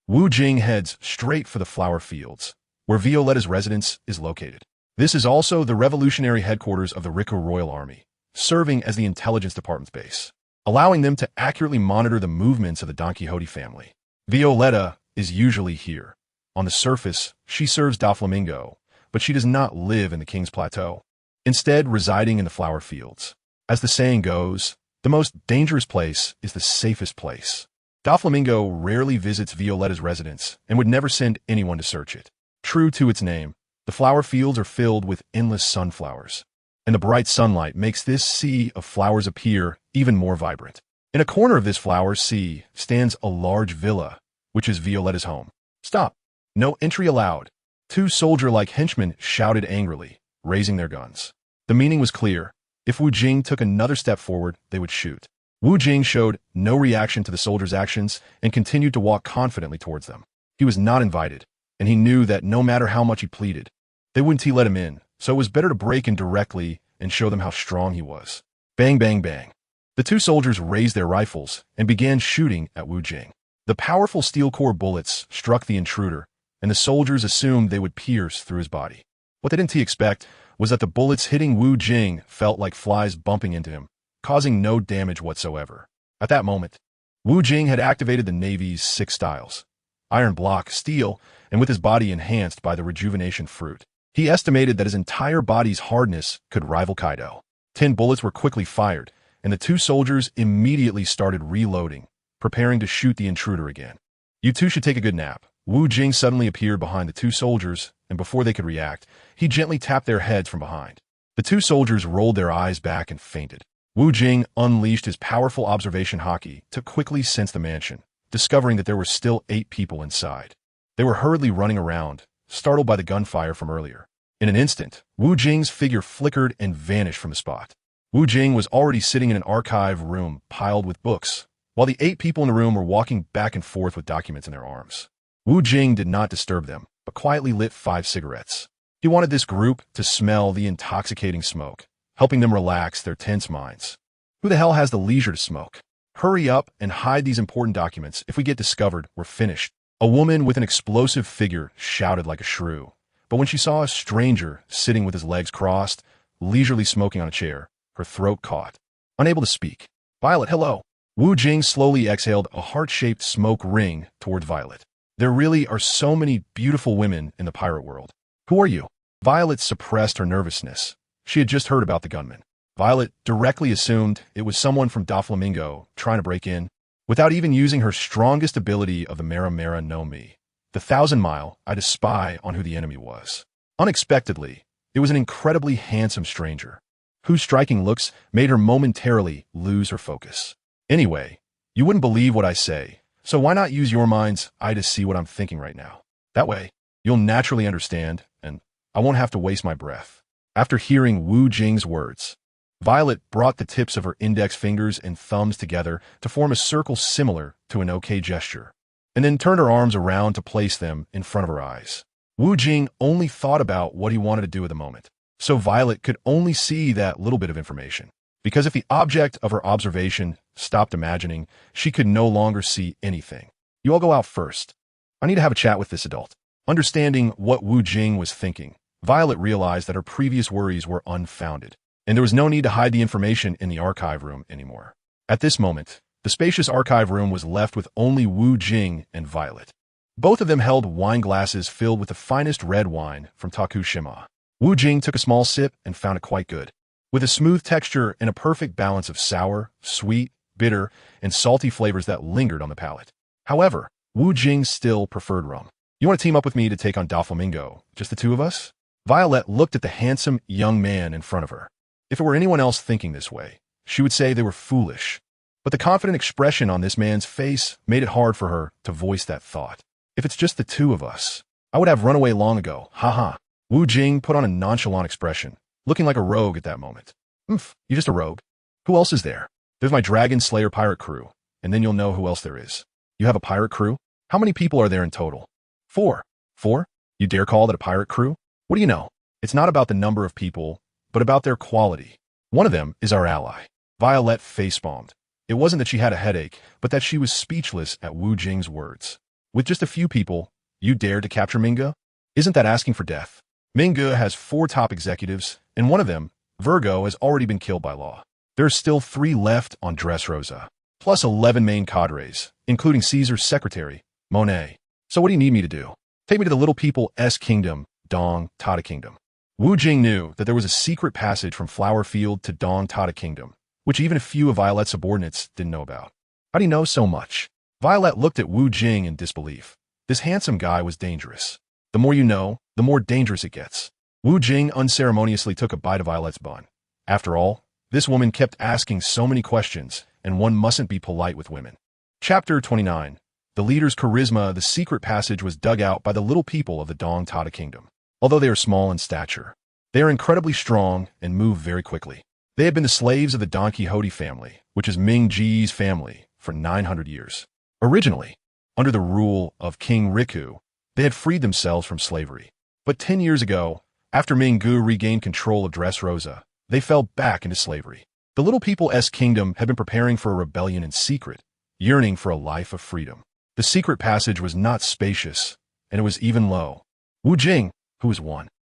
Wu Jing heads straight for the flower fields, where Violetta's residence is located. This is also the revolutionary headquarters of the Riku Royal Army, serving as the intelligence department's base, allowing them to accurately monitor the movements of the Don Quixote family. Violetta is usually here. On the surface, she serves Doflamingo, but she does not live in the King's Plateau, instead residing in the flower fields. As the saying goes, the most dangerous place is the safest place. Doflamingo rarely visits Violetta's residence and would never send anyone to search it. True to its name, the flower fields are filled with endless sunflowers, and the bright sunlight makes this sea of flowers appear even more vibrant. In a corner of this flower sea stands a large villa, which is Violetta's home. Stop! No entry allowed. Two soldier-like henchmen shouted angrily, raising their guns. The meaning was clear. If Wu Jing took another step forward, they would shoot. Wu Jing showed no reaction to the soldiers' actions and continued to walk confidently towards them. He was not invited, and he knew that no matter how much he pleaded, they wouldn't let him in, so it was better to break in directly and show them how strong he was. Bang, bang, bang. The two soldiers raised their rifles and began shooting at Wu Jing. The powerful steel core bullets struck the intruder, and the soldiers assumed they would pierce through his body. What they didn't expect was that the bullets hitting Wu Jing felt like flies bumping into him, causing no damage whatsoever. At that moment, Wu Jing had activated the Navy's 6 styles: iron block, steel, and with his body enhanced by the rejuvenation fruit. He estimated that his entire body's hardness could rival Kaido. 10 bullets were quickly fired, and the two soldiers immediately started reloading, preparing to shoot the intruder again. "You two should take a good nap." Wu Jing suddenly appeared behind the two soldiers, and before they could react, he gently tapped their heads from behind. The two soldiers rolled their eyes back and fainted. Wu Jing unleashed his powerful observation haki to quickly sense the mansion, discovering that there were still 8 people inside. They were hurriedly running around, startled by the gunfire from earlier. In an instant, Wu Jing's figure flickered and vanished from the spot. Wu Jing was already sitting in an archive room piled with books, while the 8 people in the room were walking back and forth with documents in their arms. Wu Jing did not disturb them, but quietly lit 5 cigarettes. He wanted this group to smell the intoxicating smoke, helping them relax their tense minds. Who the hell has the leisure to smoke? Hurry up and hide these important documents. If we get discovered, we're finished. A woman with an explosive figure shouted like a shrew. But when she saw a stranger sitting with his legs crossed, leisurely smoking on a chair, her throat caught. Unable to speak. "Violet, hello." Wu Jing slowly exhaled a heart-shaped smoke ring toward Violet. "There really are so many beautiful women in the pirate world. Who are you?" Violet suppressed her nervousness. She had just heard about the gunman. Violet directly assumed it was someone from Doflamingo trying to break in. Without even using her strongest ability of the Mera no Mi, the 1,000-mile, I had to spy on who the enemy was. Unexpectedly, it was an incredibly handsome stranger, whose striking looks made her momentarily lose her focus. "Anyway, you wouldn't believe what I say, so why not use your mind's eye to see what I'm thinking right now? That way, you'll naturally understand, and I won't have to waste my breath." After hearing Wu Jing's words, Violet brought the tips of her index fingers and thumbs together to form a circle similar to an OK gesture, and then turned her arms around to place them in front of her eyes. Wu Jing only thought about what he wanted to do at the moment, so Violet could only see that little bit of information. Because if the object of her observation stopped imagining, she could no longer see anything. "You all go out first. I need to have a chat with this adult." Understanding what Wu Jing was thinking, Violet realized that her previous worries were unfounded, and there was no need to hide the information in the archive room anymore. At this moment, the spacious archive room was left with only Wu Jing and Violet. Both of them held wine glasses filled with the finest red wine from Tokushima. Wu Jing took a small sip and found it quite good, with a smooth texture and a perfect balance of sour, sweet, bitter, and salty flavors that lingered on the palate. However, Wu Jing still preferred rum. "You want to team up with me to take on Doflamingo, just the two of us?" Violet looked at the handsome young man in front of her. If it were anyone else thinking this way, she would say they were foolish. But the confident expression on this man's face made it hard for her to voice that thought. "If it's just the two of us, I would have run away long ago, haha." Wu Jing put on a nonchalant expression, looking like a rogue at that moment. You're just a rogue. Who else is there?" "There's my Dragon Slayer pirate crew, and then you'll know who else there is." "You have a pirate crew? How many people are there in total?" "4. 4? You dare call that a pirate crew? What do you know? It's not about the number of people, but about their quality. One of them is our ally." Violet facepalmed. It wasn't that she had a headache, but that she was speechless at Wu Jing's words. "With just a few people, you dared to capture Minga? Isn't that asking for death? Minga has 4 top executives, and one of them, Virgo, has already been killed by law. There are still 3 left on Dressrosa, plus 11 main cadres, including Caesar's secretary, Monet. So what do you need me to do? Take me to the Little People's Kingdom, Dong-Tata Kingdom." Wu Jing knew that there was a secret passage from Flower Field to Dong-Tata Kingdom, which even a few of Violet's subordinates didn't know about. "How do you know so much?" Violet looked at Wu Jing in disbelief. This handsome guy was dangerous. The more you know, the more dangerous it gets. Wu Jing unceremoniously took a bite of Violet's bun. After all, this woman kept asking so many questions, and one mustn't be polite with women. Chapter 29. The leader's charisma. The secret passage was dug out by the little people of the Dong-Tata Kingdom. Although they are small in stature, they are incredibly strong and move very quickly. They had been the slaves of the Don Quixote family, which is Ming Ji's family, for 900 years. Originally, under the rule of King Riku, they had freed themselves from slavery. But 10 years ago, after Ming Gu regained control of Dressrosa, they fell back into slavery. The Little People's Kingdom had been preparing for a rebellion in secret, yearning for a life of freedom. The secret passage was not spacious, and it was even low. Wu Jing, who was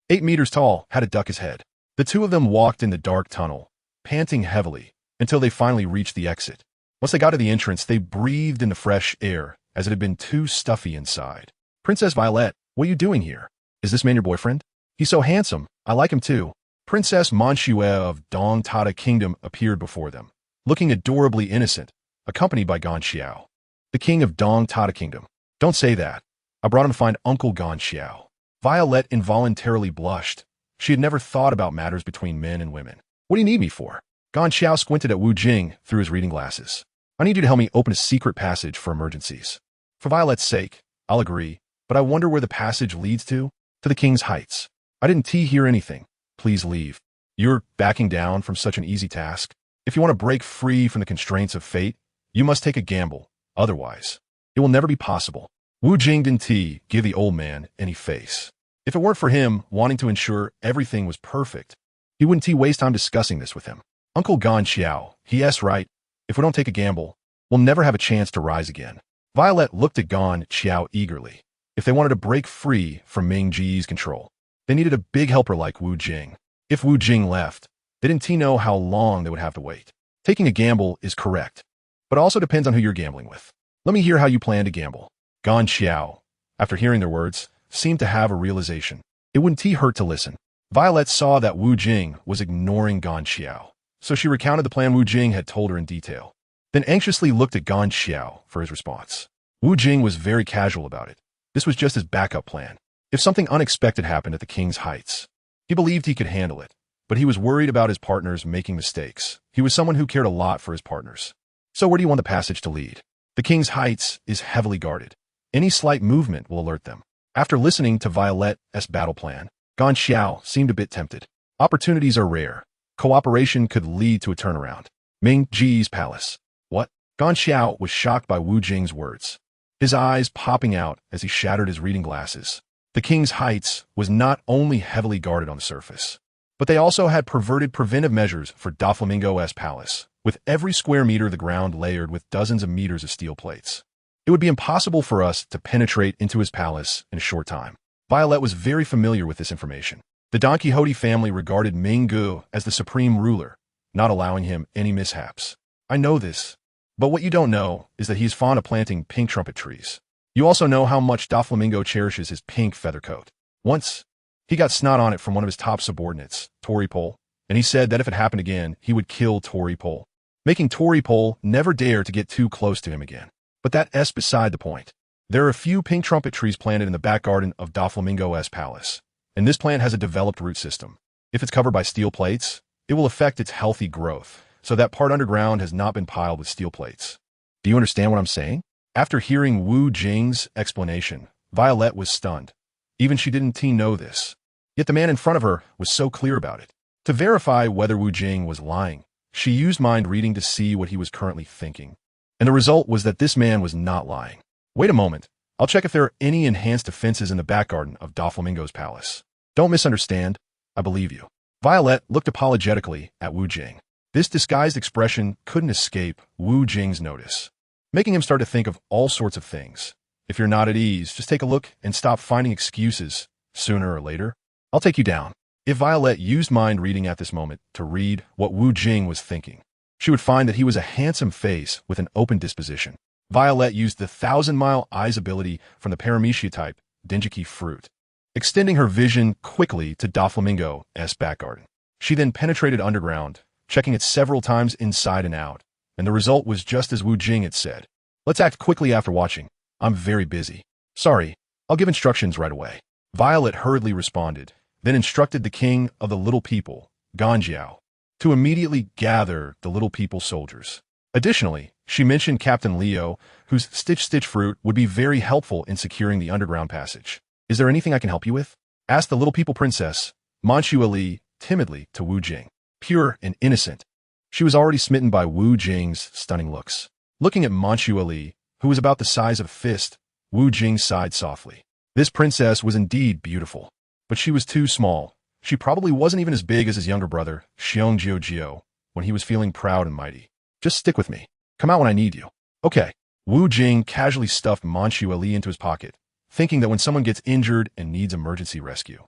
8 meters tall, had to duck his head. The two of them walked in the dark tunnel, panting heavily, until they finally reached the exit. Once they got to the entrance, they breathed in the fresh air, as it had been too stuffy inside. "Princess Violet, What are you doing here? Is this man your boyfriend? He's so handsome. I like him too. Princess Manxue of Dong-Tata Kingdom appeared before them, looking adorably innocent, accompanied by Gan Xiao, the king of Dong-Tata Kingdom. Don't say that. I brought him to find Uncle Gan Xiao. Violet involuntarily blushed. She had never thought about matters between men and women. What do you need me for? Gan Xiao squinted at Wu Jing through his reading glasses. I need you to help me open a secret passage for emergencies. For Violet's sake, I'll agree, but I wonder where the passage leads to? To the King's Heights. I didn't hear anything. Please leave. You're backing down from such an easy task. If you want to break free from the constraints of fate, you must take a gamble. Otherwise, it will never be possible. Wu Jing didn't give the old man any face. If it weren't for him wanting to ensure everything was perfect, he wouldn't waste time discussing this with him. Uncle Gan Xiao, he's right. If we don't take a gamble, we'll never have a chance to rise again. Violet looked at Gan Xiao eagerly. If they wanted to break free from Ming Ji's control, they needed a big helper like Wu Jing. If Wu Jing left, they didn't know how long they would have to wait. Taking a gamble is correct, but also depends on who you're gambling with. Let me hear how you plan to gamble. Gan Xiao, after hearing their words, seemed to have a realization. It wouldn't hurt to listen. Violet saw that Wu Jing was ignoring Gan Xiao, so she recounted the plan Wu Jing had told her in detail, then anxiously looked at Gan Xiao for his response. Wu Jing was very casual about it. This was just his backup plan. If something unexpected happened at the King's Heights, he believed he could handle it, but he was worried about his partners making mistakes. He was someone who cared a lot for his partners. So where do you want the passage to lead? The King's Heights is heavily guarded. Any slight movement will alert them. After listening to Violet's battle plan, Gan Xiao seemed a bit tempted. Opportunities are rare. Cooperation could lead to a turnaround. Ming Ji's palace. What? Gan Xiao was shocked by Wu Jing's words, his eyes popping out as he shattered his reading glasses. The King's Heights was not only heavily guarded on the surface, but they also had perverted preventive measures for Doflamingo's palace, with every square meter of the ground layered with dozens of meters of steel plates. It would be impossible for us to penetrate into his palace in a short time. Violet was very familiar with this information. The Don Quixote family regarded Ming Gu as the supreme ruler, not allowing him any mishaps. I know this, but what you don't know is that he is fond of planting pink trumpet trees. You also know how much Doflamingo cherishes his pink feather coat. Once, he got snot on it from one of his top subordinates, Tory Pole, and he said that if it happened again, he would kill Tory Pole, making Tory Pole never dare to get too close to him again. But that's beside the point. There are a few pink trumpet trees planted in the back garden of Doflamingo's palace, and this plant has a developed root system. If it's covered by steel plates, it will affect its healthy growth, so that part underground has not been piled with steel plates. Do you understand what I'm saying? After hearing Wu Jing's explanation, Violet was stunned. Even she didn't know this. Yet the man in front of her was so clear about it. To verify whether Wu Jing was lying, she used mind reading to see what he was currently thinking. And the result was that this man was not lying. Wait a moment. I'll check if there are any enhanced defenses in the back garden of Doflamingo's palace. Don't misunderstand. I believe you. Violet looked apologetically at Wu Jing. This disguised expression couldn't escape Wu Jing's notice, making him start to think of all sorts of things. If you're not at ease, just take a look and stop finding excuses. Sooner or later, I'll take you down. If Violet used mind reading at this moment to read what Wu Jing was thinking, she would find that he was a handsome face with an open disposition. Violet used the 1,000-mile eyes ability from the Paramecia type, Dengeki fruit, extending her vision quickly to Doflamingo's back garden. She then penetrated underground, checking it several times inside and out, and the result was just as Wu Jing had said. Let's act quickly after watching. I'm very busy. Sorry, I'll give instructions right away. Violet hurriedly responded, then instructed the king of the little people, Gan Xiao, to immediately gather the little people soldiers. Additionally, she mentioned Captain Leo, whose stitch fruit would be very helpful in securing the underground passage. Is there anything I can help you with? Asked the little people princess, Miraculously, timidly to Wu Jing. Pure and innocent, she was already smitten by Wu Jing's stunning looks. Looking at Miraculously, who was about the size of a fist, Wu Jing sighed softly. This princess was indeed beautiful, but she was too small. She probably wasn't even as big as his younger brother, Xiong Jiao, when he was feeling proud and mighty. Just stick with me. Come out when I need you. Okay. Wu Jing casually stuffed Miraculously into his pocket, thinking that when someone gets injured and needs emergency rescue,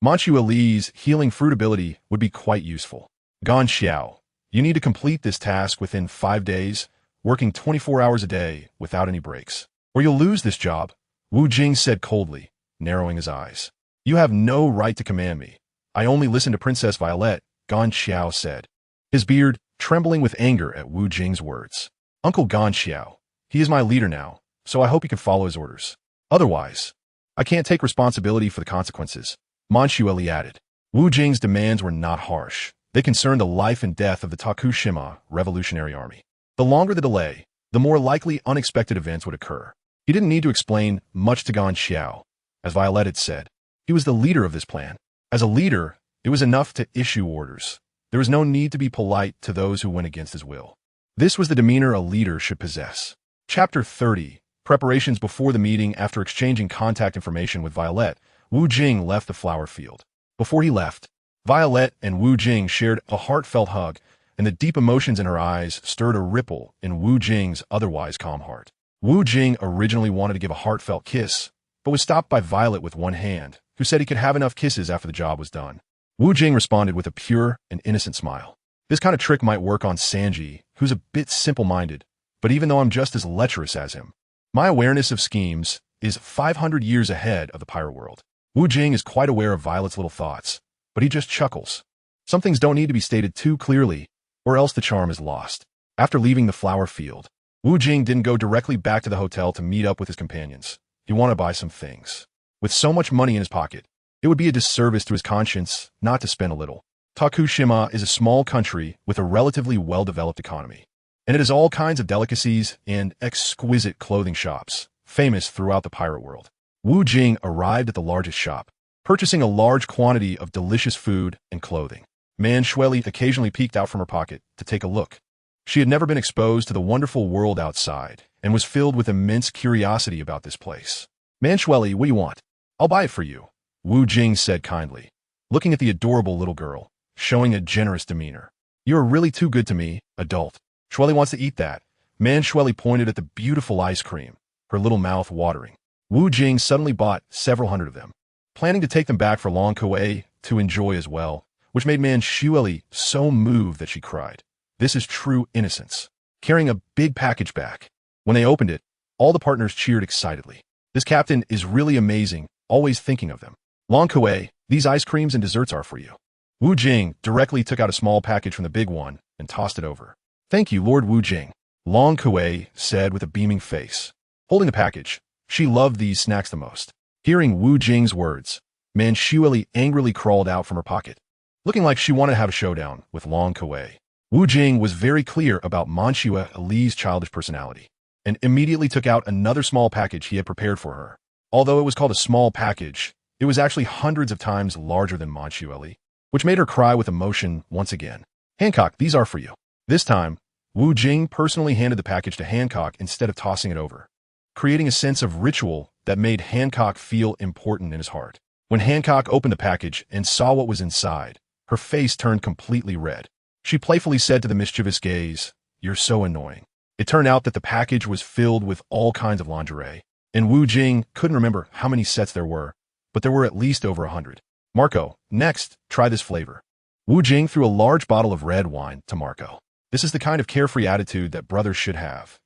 Miraculously's healing fruit ability would be quite useful. Gan Xiao, you need to complete this task within 5 days, working 24 hours a day without any breaks, or you'll lose this job, Wu Jing said coldly, narrowing his eyes. You have no right to command me. I only listen to Princess Violet, Gan Xiao said, his beard trembling with anger at Wu Jing's words. Uncle Gan Xiao, he is my leader now, so I hope you can follow his orders. Otherwise, I can't take responsibility for the consequences, Miraculously added. Wu Jing's demands were not harsh. They concerned the life and death of the Tokushima Revolutionary Army. The longer the delay, the more likely unexpected events would occur. He didn't need to explain much to Gan Xiao. As Violet had said, he was the leader of this plan. As a leader, it was enough to issue orders. There was no need to be polite to those who went against his will. This was the demeanor a leader should possess. Chapter 30. Preparations before the meeting. After exchanging contact information with Violet, Wu Jing left the flower field. Before he left, Violet and Wu Jing shared a heartfelt hug, and the deep emotions in her eyes stirred a ripple in Wu Jing's otherwise calm heart. Wu Jing originally wanted to give a heartfelt kiss, but was stopped by Violet with one hand, who said he could have enough kisses after the job was done. Wu Jing responded with a pure and innocent smile. This kind of trick might work on Sanji, who's a bit simple-minded, but even though I'm just as lecherous as him, my awareness of schemes is 500 years ahead of the pirate world. Wu Jing is quite aware of Violet's little thoughts, but he just chuckles. Some things don't need to be stated too clearly, or else the charm is lost. After leaving the flower field, Wu Jing didn't go directly back to the hotel to meet up with his companions. He wanted to buy some things. With so much money in his pocket, it would be a disservice to his conscience not to spend a little. Tokushima is a small country with a relatively well-developed economy, and it has all kinds of delicacies and exquisite clothing shops, famous throughout the pirate world. Wu Jing arrived at the largest shop, purchasing a large quantity of delicious food and clothing. Miraculously occasionally peeked out from her pocket to take a look. She had never been exposed to the wonderful world outside and was filled with immense curiosity about this place. Miraculously, what do you want? I'll buy it for you, Wu Jing said kindly, looking at the adorable little girl, showing a generous demeanor. You're really too good to me, adult. Shueli wants to eat that. Miraculously pointed at the beautiful ice cream, her little mouth watering. Wu Jing suddenly bought several hundred of them, planning to take them back for Long Kuei to enjoy as well, which made Miraculously so moved that she cried. This is true innocence. Carrying a big package back. When they opened it, all the partners cheered excitedly. This captain is really amazing, always thinking of them. Long Kuei, these ice creams and desserts are for you. Wu Jing directly took out a small package from the big one and tossed it over. Thank you, Lord Wu Jing, Long Kuei said with a beaming face. Holding the package, she loved these snacks the most. Hearing Wu Jing's words, Miraculously angrily crawled out from her pocket, looking like she wanted to have a showdown with Long Kuei. Wu Jing was very clear about Miraculously's childish personality, and immediately took out another small package he had prepared for her. Although it was called a small package, it was actually hundreds of times larger than Miraculously, which made her cry with emotion once again. Hancock, these are for you. This time, Wu Jing personally handed the package to Hancock instead of tossing it over, creating a sense of ritual that made Hancock feel important in his heart. When Hancock opened the package and saw what was inside, her face turned completely red. She playfully said to the mischievous gaze, "You're so annoying." It turned out that the package was filled with all kinds of lingerie, and Wu Jing couldn't remember how many sets there were, but there were at least over 100. Marco, next, try this flavor. Wu Jing threw a large bottle of red wine to Marco. This is the kind of carefree attitude that brothers should have.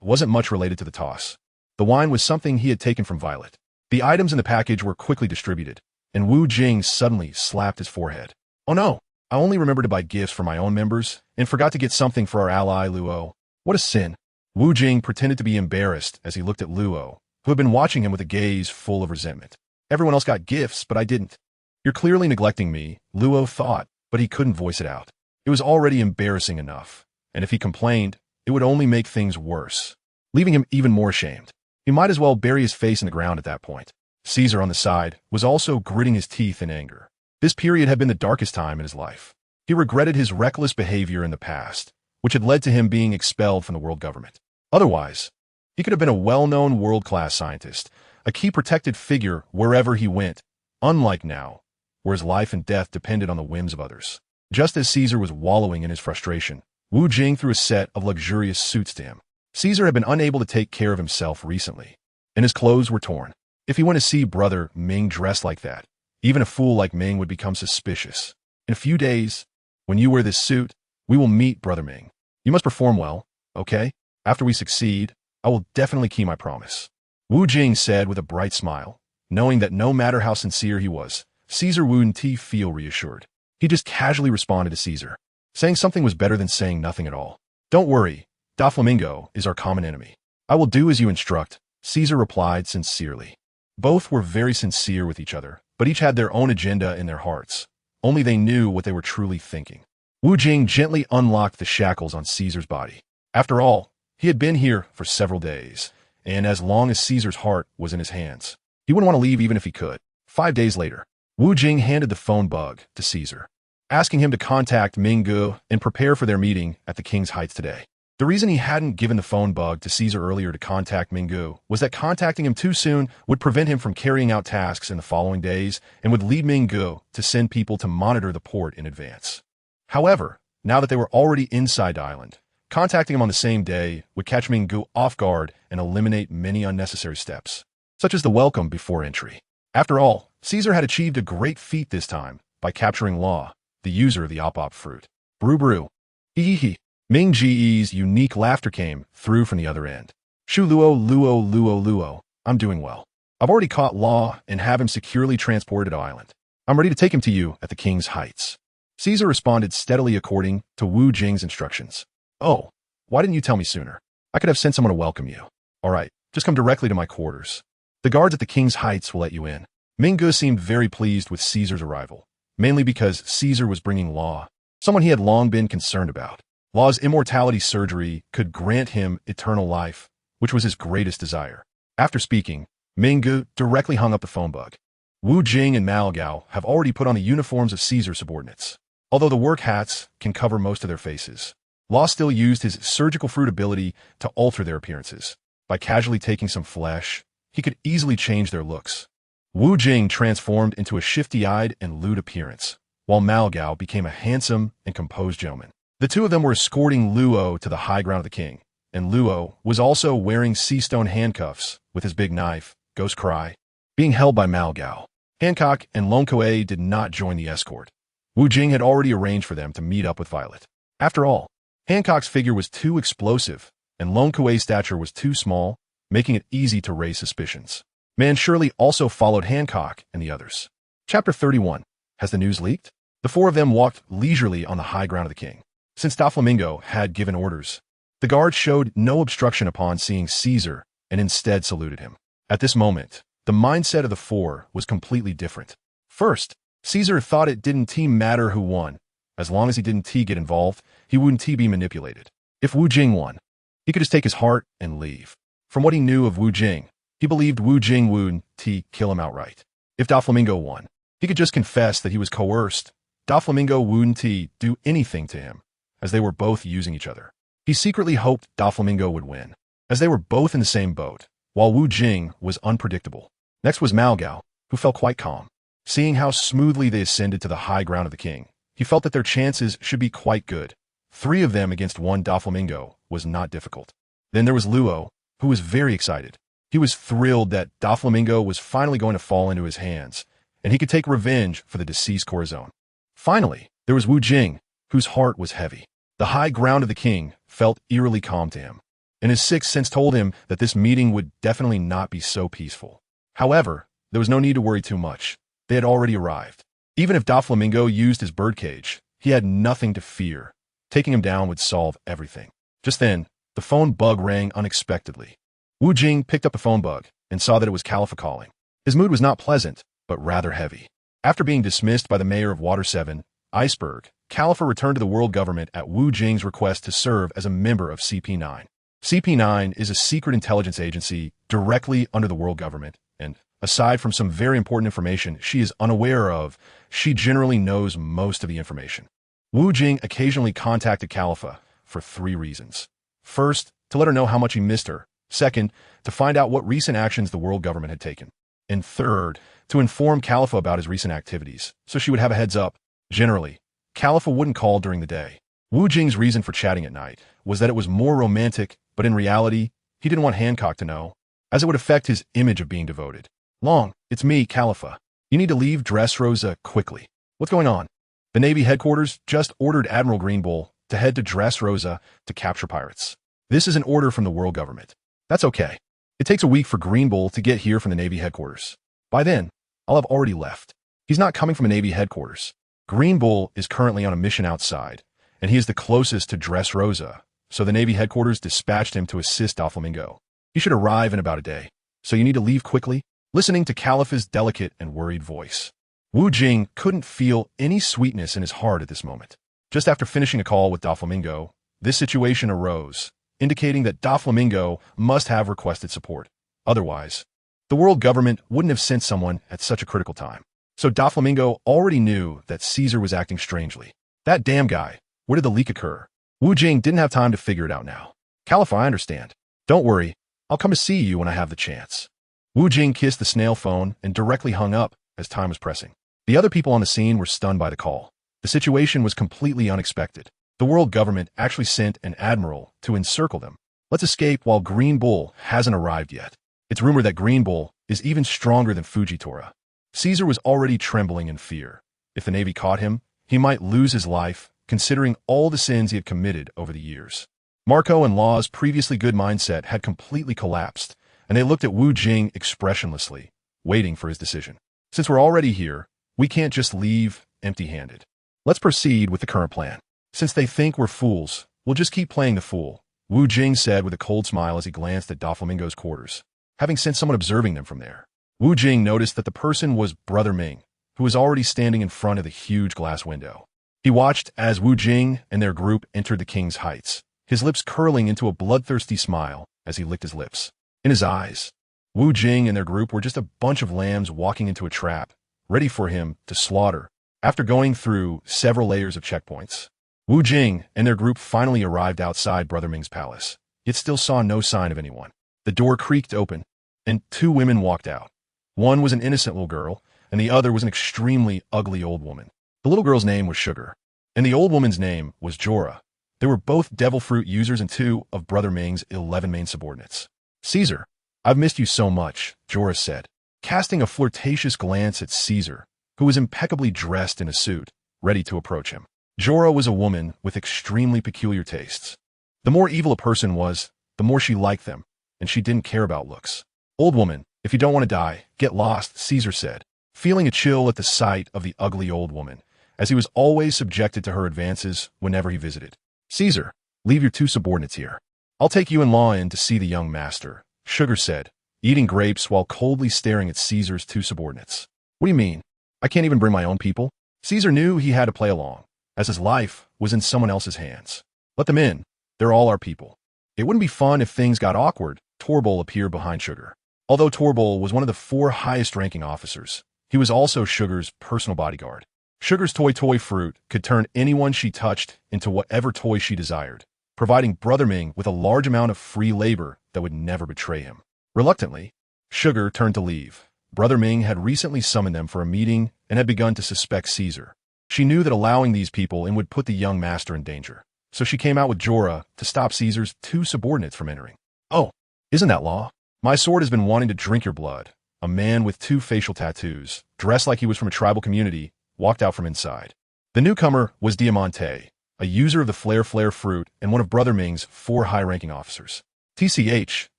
It wasn't much related to the toss. The wine was something he had taken from Violet. The items in the package were quickly distributed, and Wu Jing suddenly slapped his forehead. Oh no, I only remembered to buy gifts for my own members, and forgot to get something for our ally Luo. What a sin. Wu Jing pretended to be embarrassed as he looked at Luo, who had been watching him with a gaze full of resentment. Everyone else got gifts, but I didn't. You're clearly neglecting me, Luo thought, but he couldn't voice it out. It was already embarrassing enough, and if he complained, it would only make things worse, leaving him even more ashamed. He might as well bury his face in the ground at that point. Caesar on the side was also gritting his teeth in anger. This period had been the darkest time in his life. He regretted his reckless behavior in the past, which had led to him being expelled from the world government. Otherwise, he could have been a well-known world-class scientist, a key protected figure wherever he went, unlike now, where his life and death depended on the whims of others. Just as Caesar was wallowing in his frustration, Wu Jing threw a set of luxurious suits to him. Caesar had been unable to take care of himself recently, and his clothes were torn. If he went to see brother Ming dressed like that, even a fool like Ming would become suspicious. In a few days, when you wear this suit, we will meet brother Ming. You must perform well, okay? After we succeed, I will definitely keep my promise. Wu Jing said with a bright smile, knowing that no matter how sincere he was, Caesar wouldn't feel reassured. He just casually responded to Caesar. Saying something was better than saying nothing at all. Don't worry, Doflamingo is our common enemy. I will do as you instruct, Caesar replied sincerely. Both were very sincere with each other, but each had their own agenda in their hearts. Only they knew what they were truly thinking. Wu Jing gently unlocked the shackles on Caesar's body. After all, he had been here for several days, and as long as Caesar's heart was in his hands, he wouldn't want to leave even if he could. 5 days later, Wu Jing handed the phone bug to Caesar, asking him to contact Ming Gu and prepare for their meeting at the King's Heights today. The reason he hadn't given the phone bug to Caesar earlier to contact Ming Gu was that contacting him too soon would prevent him from carrying out tasks in the following days and would lead Ming Gu to send people to monitor the port in advance. However, now that they were already inside the island, contacting him on the same day would catch Ming Gu off guard and eliminate many unnecessary steps, such as the welcome before entry. After all, Caesar had achieved a great feat this time by capturing Law, the user of the op fruit. Brew brew. Hee hee. Ming Ge's unique laughter came through from the other end. Shu luo luo luo luo. I'm doing well. I've already caught Law and have him securely transported to island. I'm ready to take him to you at the King's Heights. Caesar responded steadily according to Wu Jing's instructions. Oh, why didn't you tell me sooner? I could have sent someone to welcome you. All right, just come directly to my quarters. The guards at the King's Heights will let you in. Ming Gu seemed very pleased with Caesar's arrival, mainly because Caesar was bringing Law, someone he had long been concerned about. Law's immortality surgery could grant him eternal life, which was his greatest desire. After speaking, Ming Gu directly hung up the phone bug. Wu Jing and Mao Gao have already put on the uniforms of Caesar's subordinates. Although the work hats can cover most of their faces, Law still used his surgical fruit ability to alter their appearances. By casually taking some flesh, he could easily change their looks. Wu Jing transformed into a shifty-eyed and lewd appearance, while Mao Gao became a handsome and composed gentleman. The two of them were escorting Luo to the high ground of the king, and Luo was also wearing sea-stone handcuffs with his big knife, Ghost Cry, being held by Mao Gao. Hancock and Long Kuei did not join the escort. Wu Jing had already arranged for them to meet up with Violet. After all, Hancock's figure was too explosive, and Long Kuei's stature was too small, making it easy to raise suspicions. Man Shirley also followed Hancock and the others. Chapter 31. Has the news leaked? The four of them walked leisurely on the high ground of the king. Since Doflamingo had given orders, the guard showed no obstruction upon seeing Caesar and instead saluted him. At this moment, the mindset of the four was completely different. First, Caesar thought it didn't matter who won. As long as he didn't get involved, he wouldn't be manipulated. If Wu Jing won, he could just take his heart and leave. From what he knew of Wu Jing, he believed Wu Jing wouldn't kill him outright. If Doflamingo won, he could just confess that he was coerced. Doflamingo wouldn't do anything to him, as they were both using each other. He secretly hoped Doflamingo would win, as they were both in the same boat, while Wu Jing was unpredictable. Next was Mao Gao, who felt quite calm. Seeing how smoothly they ascended to the high ground of the king, he felt that their chances should be quite good. 3 of them against 1 Doflamingo was not difficult. Then there was Luo, who was very excited. He was thrilled that Doflamingo was finally going to fall into his hands, and he could take revenge for the deceased Corazon. Finally, there was Wu Jing, whose heart was heavy. The high ground of the king felt eerily calm to him, and his sixth sense told him that this meeting would definitely not be so peaceful. However, there was no need to worry too much. They had already arrived. Even if Doflamingo used his birdcage, he had nothing to fear. Taking him down would solve everything. Just then, the phone bug rang unexpectedly. Wu Jing picked up the phone bug and saw that it was Califa calling. His mood was not pleasant, but rather heavy. After being dismissed by the mayor of Water 7, Iceberg, Califa returned to the world government at Wu Jing's request to serve as a member of CP9. CP9 is a secret intelligence agency directly under the world government, and aside from some very important information she is unaware of, she generally knows most of the information. Wu Jing occasionally contacted Califa for 3 reasons. First, to let her know how much he missed her. Second, to find out what recent actions the world government had taken. And third, to inform Califa about his recent activities, so she would have a heads up. Generally, Califa wouldn't call during the day. Wu Jing's reason for chatting at night was that it was more romantic, but in reality, he didn't want Hancock to know, as it would affect his image of being devoted. Long, it's me, Califa. You need to leave Dressrosa quickly. What's going on? The Navy headquarters just ordered Admiral Greenbull to head to Dressrosa to capture pirates. This is an order from the world government. That's okay. It takes a week for Greenbull to get here from the Navy headquarters. By then, I'll have already left. He's not coming from a Navy headquarters. Green Bull is currently on a mission outside, and he is the closest to Dressrosa, so the Navy headquarters dispatched him to assist Doflamingo. He should arrive in about a day, so you need to leave quickly. Listening to Caliph's delicate and worried voice, Wu Jing couldn't feel any sweetness in his heart at this moment. Just after finishing a call with Doflamingo, this situation arose, indicating that Doflamingo must have requested support. Otherwise, the world government wouldn't have sent someone at such a critical time. So Doflamingo already knew that Caesar was acting strangely. That damn guy, where did the leak occur? Wu Jing didn't have time to figure it out now. Caliph, I understand. Don't worry, I'll come to see you when I have the chance. Wu Jing kissed the snail phone and directly hung up as time was pressing. The other people on the scene were stunned by the call. The situation was completely unexpected. The world government actually sent an admiral to encircle them. Let's escape while Green Bull hasn't arrived yet. It's rumored that Green Bull is even stronger than Fujitora. Caesar was already trembling in fear. If the Navy caught him, he might lose his life, considering all the sins he had committed over the years. Marco and Law's previously good mindset had completely collapsed, and they looked at Wu Jing expressionlessly, waiting for his decision. Since we're already here, we can't just leave empty-handed. Let's proceed with the current plan. Since they think we're fools, we'll just keep playing the fool, Wu Jing said with a cold smile as he glanced at Doflamingo's quarters. Having sent someone observing them from there, Wu Jing noticed that the person was Brother Ming, who was already standing in front of the huge glass window. He watched as Wu Jing and their group entered the King's Heights, his lips curling into a bloodthirsty smile as he licked his lips. In his eyes, Wu Jing and their group were just a bunch of lambs walking into a trap, ready for him to slaughter. After going through several layers of checkpoints, Wu Jing and their group finally arrived outside Brother Ming's palace, yet still saw no sign of anyone. The door creaked open, and two women walked out. One was an innocent little girl, and the other was an extremely ugly old woman. The little girl's name was Sugar, and the old woman's name was Jorah. They were both devil fruit users and two of Brother Ming's 11 main subordinates. Caesar, I've missed you so much, Jorah said, casting a flirtatious glance at Caesar, who was impeccably dressed in a suit, ready to approach him. Jorah was a woman with extremely peculiar tastes. The more evil a person was, the more she liked them, and she didn't care about looks. Old woman, if you don't want to die, get lost, Caesar said, feeling a chill at the sight of the ugly old woman, as he was always subjected to her advances whenever he visited. Caesar, leave your two subordinates here. I'll take you and Law in to see the young master, Sugar said, eating grapes while coldly staring at Caesar's two subordinates. What do you mean? I can't even bring my own people? Caesar knew he had to play along, as his life was in someone else's hands. Let them in. They're all our people. It wouldn't be fun if things got awkward. Torbull appeared behind Sugar. Although Torbull was one of the 4 highest-ranking officers, he was also Sugar's personal bodyguard. Sugar's toy fruit could turn anyone she touched into whatever toy she desired, providing Brother Ming with a large amount of free labor that would never betray him. Reluctantly, Sugar turned to leave. Brother Ming had recently summoned them for a meeting and had begun to suspect Caesar. She knew that allowing these people in would put the young master in danger, so she came out with Jorah to stop Caesar's 2 subordinates from entering. Oh, isn't that Law? My sword has been wanting to drink your blood. A man with 2 facial tattoos, dressed like he was from a tribal community, walked out from inside. The newcomer was Diamante, a user of the Flare fruit and one of Brother Ming's 4 high-ranking officers. TCH,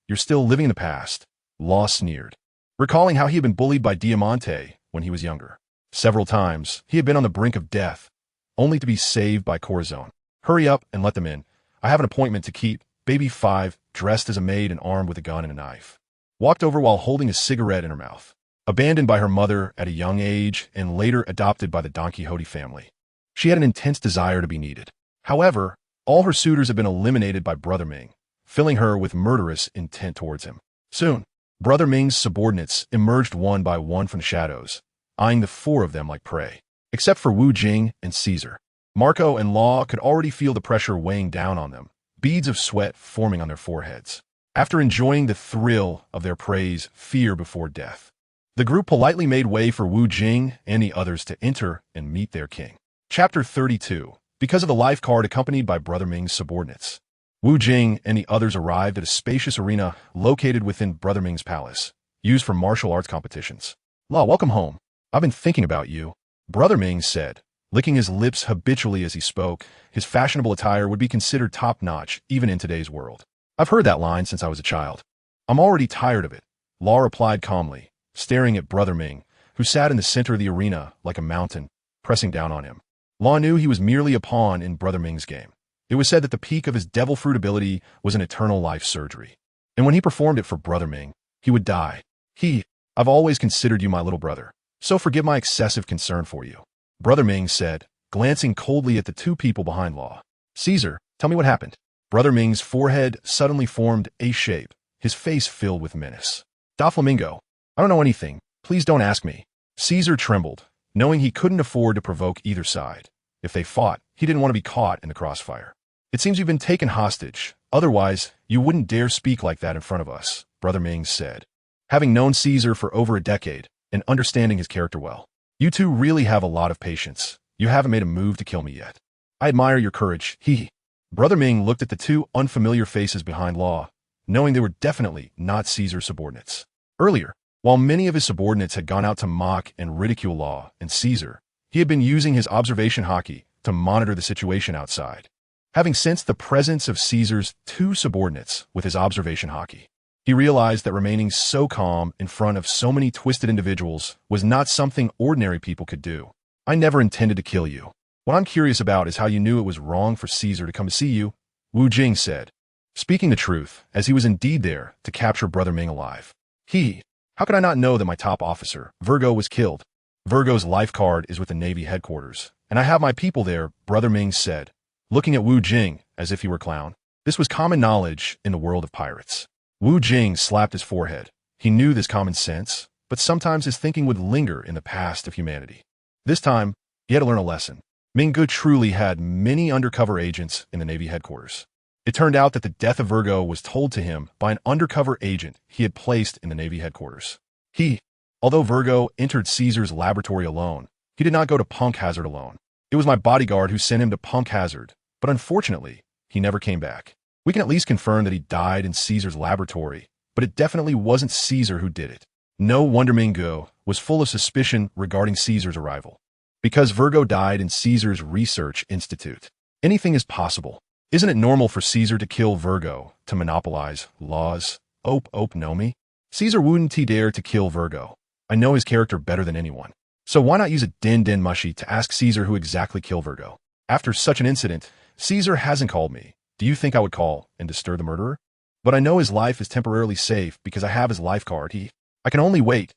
you're still living in the past, Law sneered, recalling how he had been bullied by Diamante when he was younger. Several times, he had been on the brink of death, only to be saved by Corazon. Hurry up and let them in. I have an appointment to keep. Baby 5, dressed as a maid and armed with a gun and a knife, walked over while holding a cigarette in her mouth. Abandoned by her mother at a young age and later adopted by the Don Quixote family, she had an intense desire to be needed. However, all her suitors had been eliminated by Brother Ming, filling her with murderous intent towards him. Soon, Brother Ming's subordinates emerged one by one from the shadows, eyeing the 4 of them like prey. Except for Wu Jing and Caesar, Marco and Law could already feel the pressure weighing down on them, beads of sweat forming on their foreheads. After enjoying the thrill of their prey's fear before death, the group politely made way for Wu Jing and the others to enter and meet their king. Chapter 32. Because of the life card accompanied by Brother Ming's subordinates, Wu Jing and the others arrived at a spacious arena located within Brother Ming's palace, used for martial arts competitions. Law, welcome home. I've been thinking about you, Brother Ming said, licking his lips habitually as he spoke. His fashionable attire would be considered top-notch even in today's world. I've heard that line since I was a child. I'm already tired of it, Law replied calmly, staring at Brother Ming, who sat in the center of the arena like a mountain, pressing down on him. Law knew he was merely a pawn in Brother Ming's game. It was said that the peak of his devil fruit ability was an eternal life surgery. And when he performed it for Brother Ming, he would die. I've always considered you my little brother, so forgive my excessive concern for you, Brother Ming said, glancing coldly at the two people behind Law. Caesar, tell me what happened. Brother Ming's forehead suddenly formed a shape, his face filled with menace. Doflamingo, I don't know anything. Please don't ask me. Caesar trembled, knowing he couldn't afford to provoke either side. If they fought, he didn't want to be caught in the crossfire. It seems you've been taken hostage. Otherwise, you wouldn't dare speak like that in front of us, Brother Ming said. Having known Caesar for over a decade and understanding his character well, you two really have a lot of patience. You haven't made a move to kill me yet. I admire your courage. Brother Ming looked at the two unfamiliar faces behind Law, knowing they were definitely not Caesar's subordinates. Earlier, while many of his subordinates had gone out to mock and ridicule Law and Caesar, he had been using his observation hockey to monitor the situation outside. Having sensed the presence of Caesar's two subordinates with his observation hockey, he realized that remaining so calm in front of so many twisted individuals was not something ordinary people could do. I never intended to kill you. What I'm curious about is how you knew it was wrong for Caesar to come to see you, Wu Jing said, speaking the truth, as he was indeed there to capture Brother Ming alive. How could I not know that my top officer, Virgo, was killed? Virgo's life card is with the Navy headquarters, and I have my people there, Brother Ming said, looking at Wu Jing as if he were a clown. This was common knowledge in the world of pirates. Wu Jing slapped his forehead. He knew this common sense, but sometimes his thinking would linger in the past of humanity. This time, he had to learn a lesson. Minggu truly had many undercover agents in the Navy headquarters. It turned out that the death of Virgo was told to him by an undercover agent he had placed in the Navy headquarters. Although Virgo entered Caesar's laboratory alone, he did not go to Punk Hazard alone. It was my bodyguard who sent him to Punk Hazard, but unfortunately, he never came back. We can at least confirm that he died in Caesar's laboratory, but it definitely wasn't Caesar who did it. No wonder Minggu was full of suspicion regarding Caesar's arrival. Because Virgo died in Caesar's research institute, anything is possible. Isn't it normal for Caesar to kill Virgo to monopolize Law's? Know me? Caesar wouldn't dare to kill Virgo. I know his character better than anyone. So why not use a din mushy to ask Caesar who exactly killed Virgo? After such an incident, Caesar hasn't called me. Do you think I would call and disturb the murderer? But I know his life is temporarily safe because I have his life card. I can only wait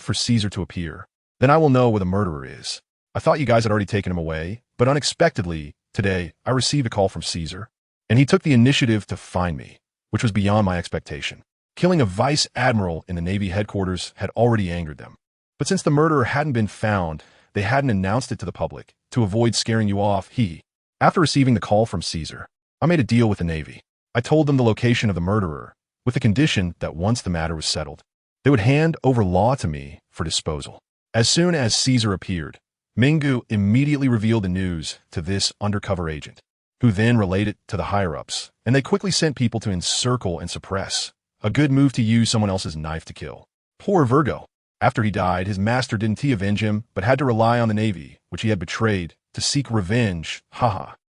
for Caesar to appear. Then I will know where the murderer is. I thought you guys had already taken him away, but unexpectedly, today, I received a call from Caesar, and he took the initiative to find me, which was beyond my expectation. Killing a vice admiral in the Navy headquarters had already angered them. But since the murderer hadn't been found, they hadn't announced it to the public to avoid scaring you off. After receiving the call from Caesar, I made a deal with the Navy. I told them the location of the murderer, with the condition that once the matter was settled, they would hand over Law to me for disposal. As soon as Caesar appeared, Minggu immediately revealed the news to this undercover agent, who then relayed it to the higher-ups, and they quickly sent people to encircle and suppress. A good move to use someone else's knife to kill. Poor Virgo. After he died, his master didn't avenge him, but had to rely on the Navy, which he had betrayed, to seek revenge.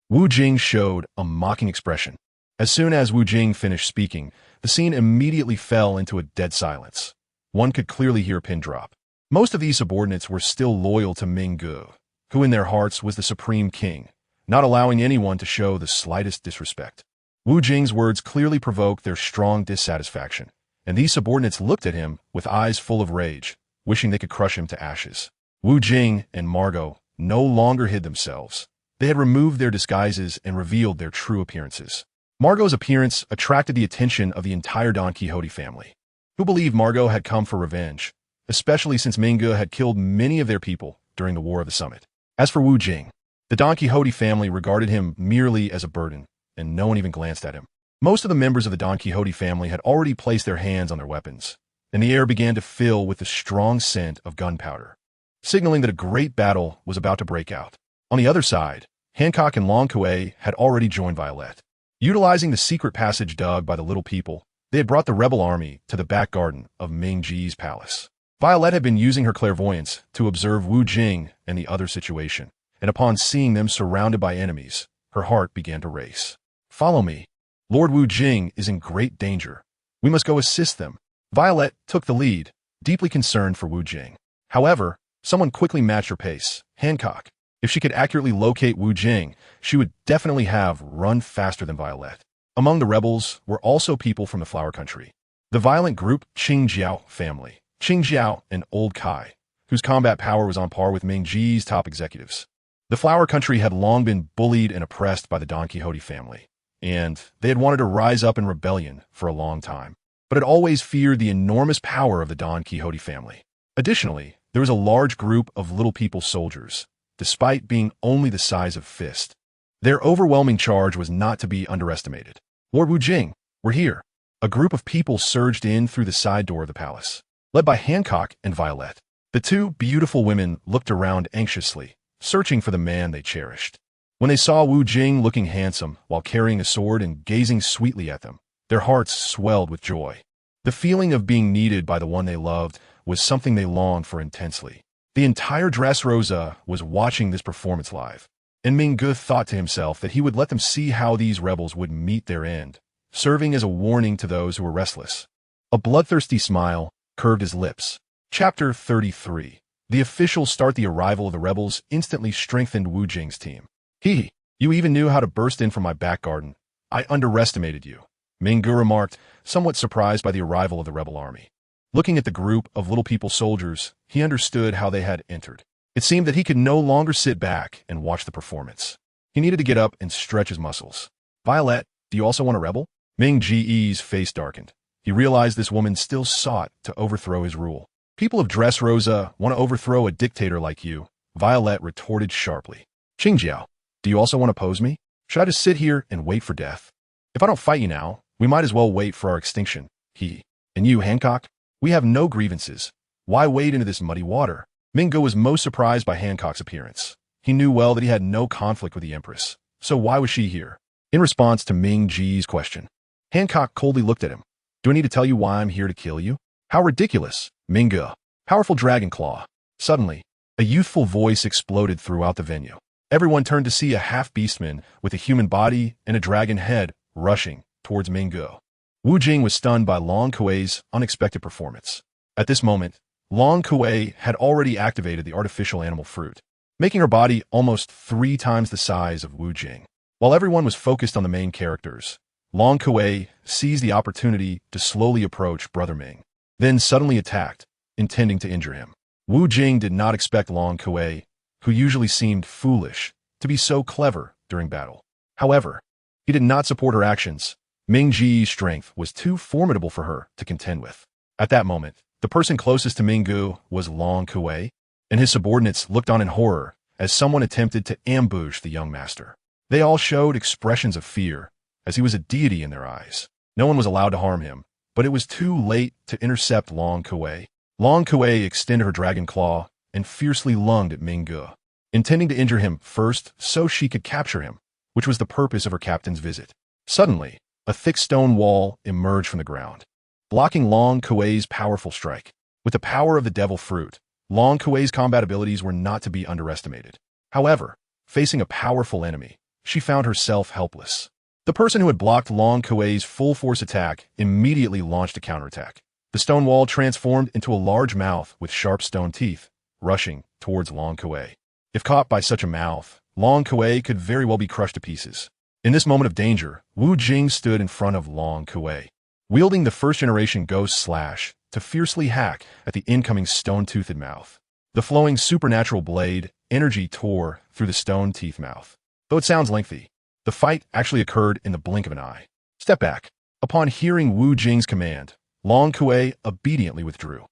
Wu Jing showed a mocking expression. As soon as Wu Jing finished speaking, the scene immediately fell into a dead silence. One could clearly hear a pin drop. Most of these subordinates were still loyal to Minggu, who in their hearts was the supreme king, not allowing anyone to show the slightest disrespect. Wu Jing's words clearly provoked their strong dissatisfaction, and these subordinates looked at him with eyes full of rage, wishing they could crush him to ashes. Wu Jing and Margot no longer hid themselves. They had removed their disguises and revealed their true appearances. Margot's appearance attracted the attention of the entire Don Quixote family, who believed Margot had come for revenge, especially since Minggu had killed many of their people during the War of the Summit. As for Wu Jing, the Don Quixote family regarded him merely as a burden, and no one even glanced at him. Most of the members of the Don Quixote family had already placed their hands on their weapons, and the air began to fill with the strong scent of gunpowder, signaling that a great battle was about to break out. On the other side, Hancock and Long Kuei had already joined Violet. Utilizing the secret passage dug by the little people, they had brought the rebel army to the back garden of Ming Ji's palace. Violet had been using her clairvoyance to observe Wu Jing and the other situation, and upon seeing them surrounded by enemies, her heart began to race. Follow me. Lord Wu Jing is in great danger. We must go assist them. Violet took the lead, deeply concerned for Wu Jing. However, someone quickly matched her pace, Hancock. If she could accurately locate Wu Jing, she would definitely have run faster than Violet. Among the rebels were also people from the Flower Country. The violent group Qingjiao family. Qingjiao and Old Kai, whose combat power was on par with Ming Ji's top executives. The Flower Country had long been bullied and oppressed by the Don Quixote family, and they had wanted to rise up in rebellion for a long time, but had always feared the enormous power of the Don Quixote family. Additionally, there was a large group of Little People soldiers, despite being only the size of fist. Their overwhelming charge was not to be underestimated. Lord Wu Jing, we're here. A group of people surged in through the side door of the palace, led by Hancock and Violet. The two beautiful women looked around anxiously, searching for the man they cherished. When they saw Wu Jing looking handsome while carrying a sword and gazing sweetly at them, their hearts swelled with joy. The feeling of being needed by the one they loved was something they longed for intensely. The entire Dressrosa was watching this performance live, and Ming Ge thought to himself that he would let them see how these rebels would meet their end, serving as a warning to those who were restless. A bloodthirsty smile curved his lips. Chapter 33. The officials start the arrival of the rebels instantly strengthened Wu Jing's team. You even knew how to burst in from my back garden. I underestimated you, Ming Ge remarked, somewhat surprised by the arrival of the rebel army. Looking at the group of Little People soldiers, he understood how they had entered. It seemed that he could no longer sit back and watch the performance. He needed to get up and stretch his muscles. Violet, do you also want a rebel? Ming Ge's face darkened. He realized this woman still sought to overthrow his rule. People of Dressrosa want to overthrow a dictator like you, Violet retorted sharply. Qingjiao, do you also want to oppose me? Should I just sit here and wait for death? If I don't fight you now, we might as well wait for our extinction. And you, Hancock? We have no grievances. Why wade into this muddy water? Ming Ge was most surprised by Hancock's appearance. He knew well that he had no conflict with the Empress, so why was she here? In response to Ming Ge's question, Hancock coldly looked at him. Do I need to tell you why I'm here to kill you? How ridiculous, Ming Ge. Powerful dragon claw. Suddenly, a youthful voice exploded throughout the venue. Everyone turned to see a half-beastman with a human body and a dragon head rushing towards Ming Ge. Wu Jing was stunned by Long Kuei's unexpected performance. At this moment, Long Kuei had already activated the artificial animal fruit, making her body almost 3 times the size of Wu Jing. While everyone was focused on the main characters, Long Kuei seized the opportunity to slowly approach Brother Ming, then suddenly attacked, intending to injure him. Wu Jing did not expect Long Kuei, who usually seemed foolish, to be so clever during battle. However, he did not support her actions. Ming Ge's strength was too formidable for her to contend with. At that moment, the person closest to Ming Ge was Long Kuei, and his subordinates looked on in horror as someone attempted to ambush the young master. They all showed expressions of fear, as he was a deity in their eyes. No one was allowed to harm him, but it was too late to intercept Long Kuei. Long Kuei extended her dragon claw and fiercely lunged at Ming Ge, intending to injure him first so she could capture him, which was the purpose of her captain's visit. Suddenly, a thick stone wall emerged from the ground, blocking Long Kuei's powerful strike. With the power of the devil fruit, Long Kuei's combat abilities were not to be underestimated. However, facing a powerful enemy, she found herself helpless. The person who had blocked Long Kuei's full-force attack immediately launched a counterattack. The stone wall transformed into a large mouth with sharp stone teeth, rushing towards Long Kuei. If caught by such a mouth, Long Kuei could very well be crushed to pieces. In this moment of danger, Wu Jing stood in front of Long Kuei, wielding the first-generation Ghost Slash to fiercely hack at the incoming stone-toothed mouth. The flowing supernatural blade energy tore through the stone teeth mouth. Though it sounds lengthy, the fight actually occurred in the blink of an eye. Step back. Upon hearing Wu Jing's command, Long Kuei obediently withdrew.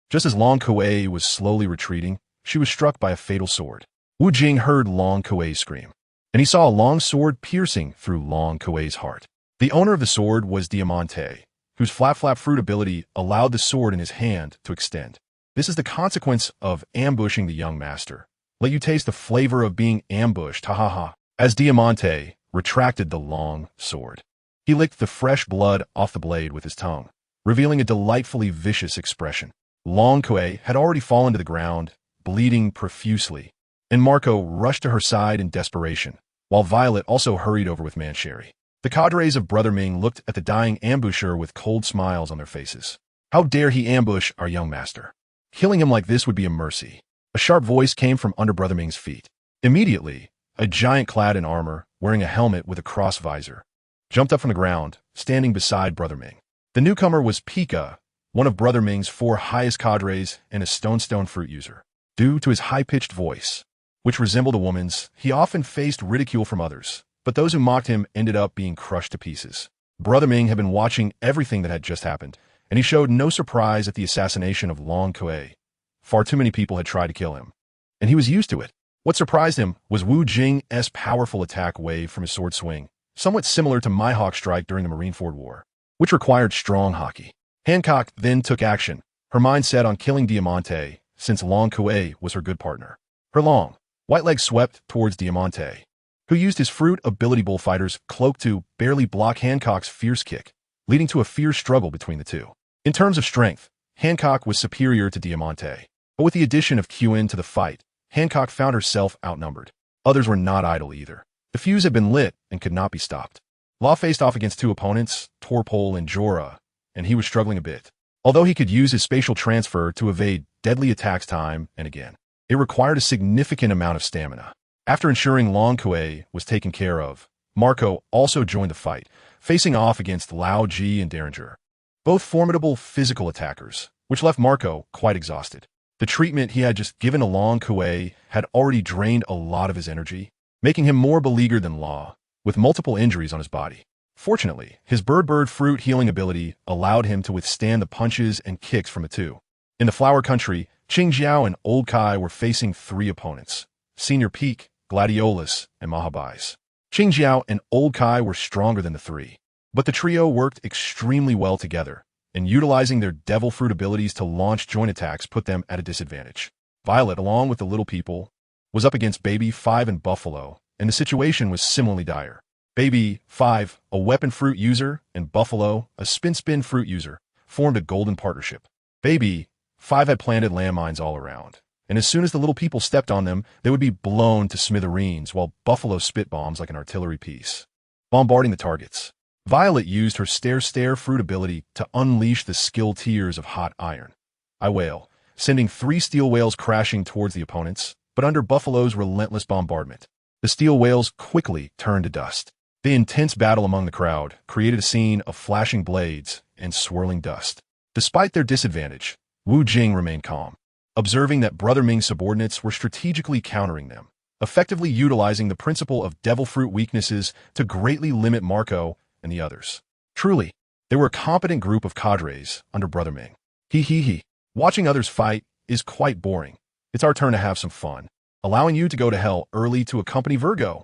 Just as Long Kuei was slowly retreating, she was struck by a fatal sword. Wu Jing heard Long Kuei scream, and he saw a long sword piercing through Long Kuei's heart. The owner of the sword was Diamante, whose flap-flap fruit ability allowed the sword in his hand to extend. This is the consequence of ambushing the young master. Let you taste the flavor of being ambushed, ha ha ha. As Diamante retracted the long sword, he licked the fresh blood off the blade with his tongue, revealing a delightfully vicious expression. Long Kuei had already fallen to the ground, bleeding profusely, and Marco rushed to her side in desperation, while Violet also hurried over with Mancheri. The cadres of Brother Ming looked at the dying ambusher with cold smiles on their faces. How dare he ambush our young master? Killing him like this would be a mercy. A sharp voice came from under Brother Ming's feet. Immediately, a giant clad in armor, wearing a helmet with a cross visor, jumped up from the ground, standing beside Brother Ming. The newcomer was Pika, one of Brother Ming's 4 highest cadres and a stone fruit user. Due to his high-pitched voice, which resembled a woman's, he often faced ridicule from others, but those who mocked him ended up being crushed to pieces. Brother Ming had been watching everything that had just happened, and he showed no surprise at the assassination of Long Kuei. Far too many people had tried to kill him, and he was used to it. What surprised him was Wu Jing's powerful attack wave from his sword swing, somewhat similar to my hawk strike during the Marineford War, which required strong hockey. Hancock then took action, her mind set on killing Diamante, since Long Kuei was her good partner. Her long, white legs swept towards Diamante, who used his fruit ability bullfighter's cloak to barely block Hancock's fierce kick, leading to a fierce struggle between the two. In terms of strength, Hancock was superior to Diamante, but with the addition of Qin to the fight, Hancock found herself outnumbered. Others were not idle either. The fuse had been lit and could not be stopped. Law faced off against 2 opponents, Torpol and Jorah, and he was struggling a bit. Although he could use his spatial transfer to evade deadly attacks time and again, it required a significant amount of stamina. After ensuring Long Kuei was taken care of, Marco also joined the fight, facing off against Lao Ji and Derringer, both formidable physical attackers, which left Marco quite exhausted. The treatment he had just given to Long Kuei had already drained a lot of his energy, making him more beleaguered than Law, with multiple injuries on his body. Fortunately, his bird fruit healing ability allowed him to withstand the punches and kicks from the two. In the Flower Country, Qingjiao and Old Kai were facing 3 opponents: Senior Peak, Gladiolus, and Mahabais. Qingjiao and Old Kai were stronger than the 3, but the trio worked extremely well together, and utilizing their devil fruit abilities to launch joint attacks put them at a disadvantage. Violet, along with the little people, was up against Baby 5 and Buffalo, and the situation was similarly dire. Baby 5, a weapon fruit user, and Buffalo, a spin fruit user, formed a golden partnership. Baby 5 had planted landmines all around, and as soon as the little people stepped on them, they would be blown to smithereens while Buffalo spit bombs like an artillery piece, bombarding the targets. Violet used her stare fruit ability to unleash the skill tiers of hot iron. I wail, sending 3 steel whales crashing towards the opponents, but under Buffalo's relentless bombardment, the steel whales quickly turned to dust. The intense battle among the crowd created a scene of flashing blades and swirling dust. Despite their disadvantage, Wu Jing remained calm, observing that Brother Ming's subordinates were strategically countering them, effectively utilizing the principle of devil fruit weaknesses to greatly limit Marco and the others. Truly, they were a competent group of cadres under Brother Ming. Watching others fight is quite boring. It's our turn to have some fun, allowing you to go to hell early to accompany Virgo.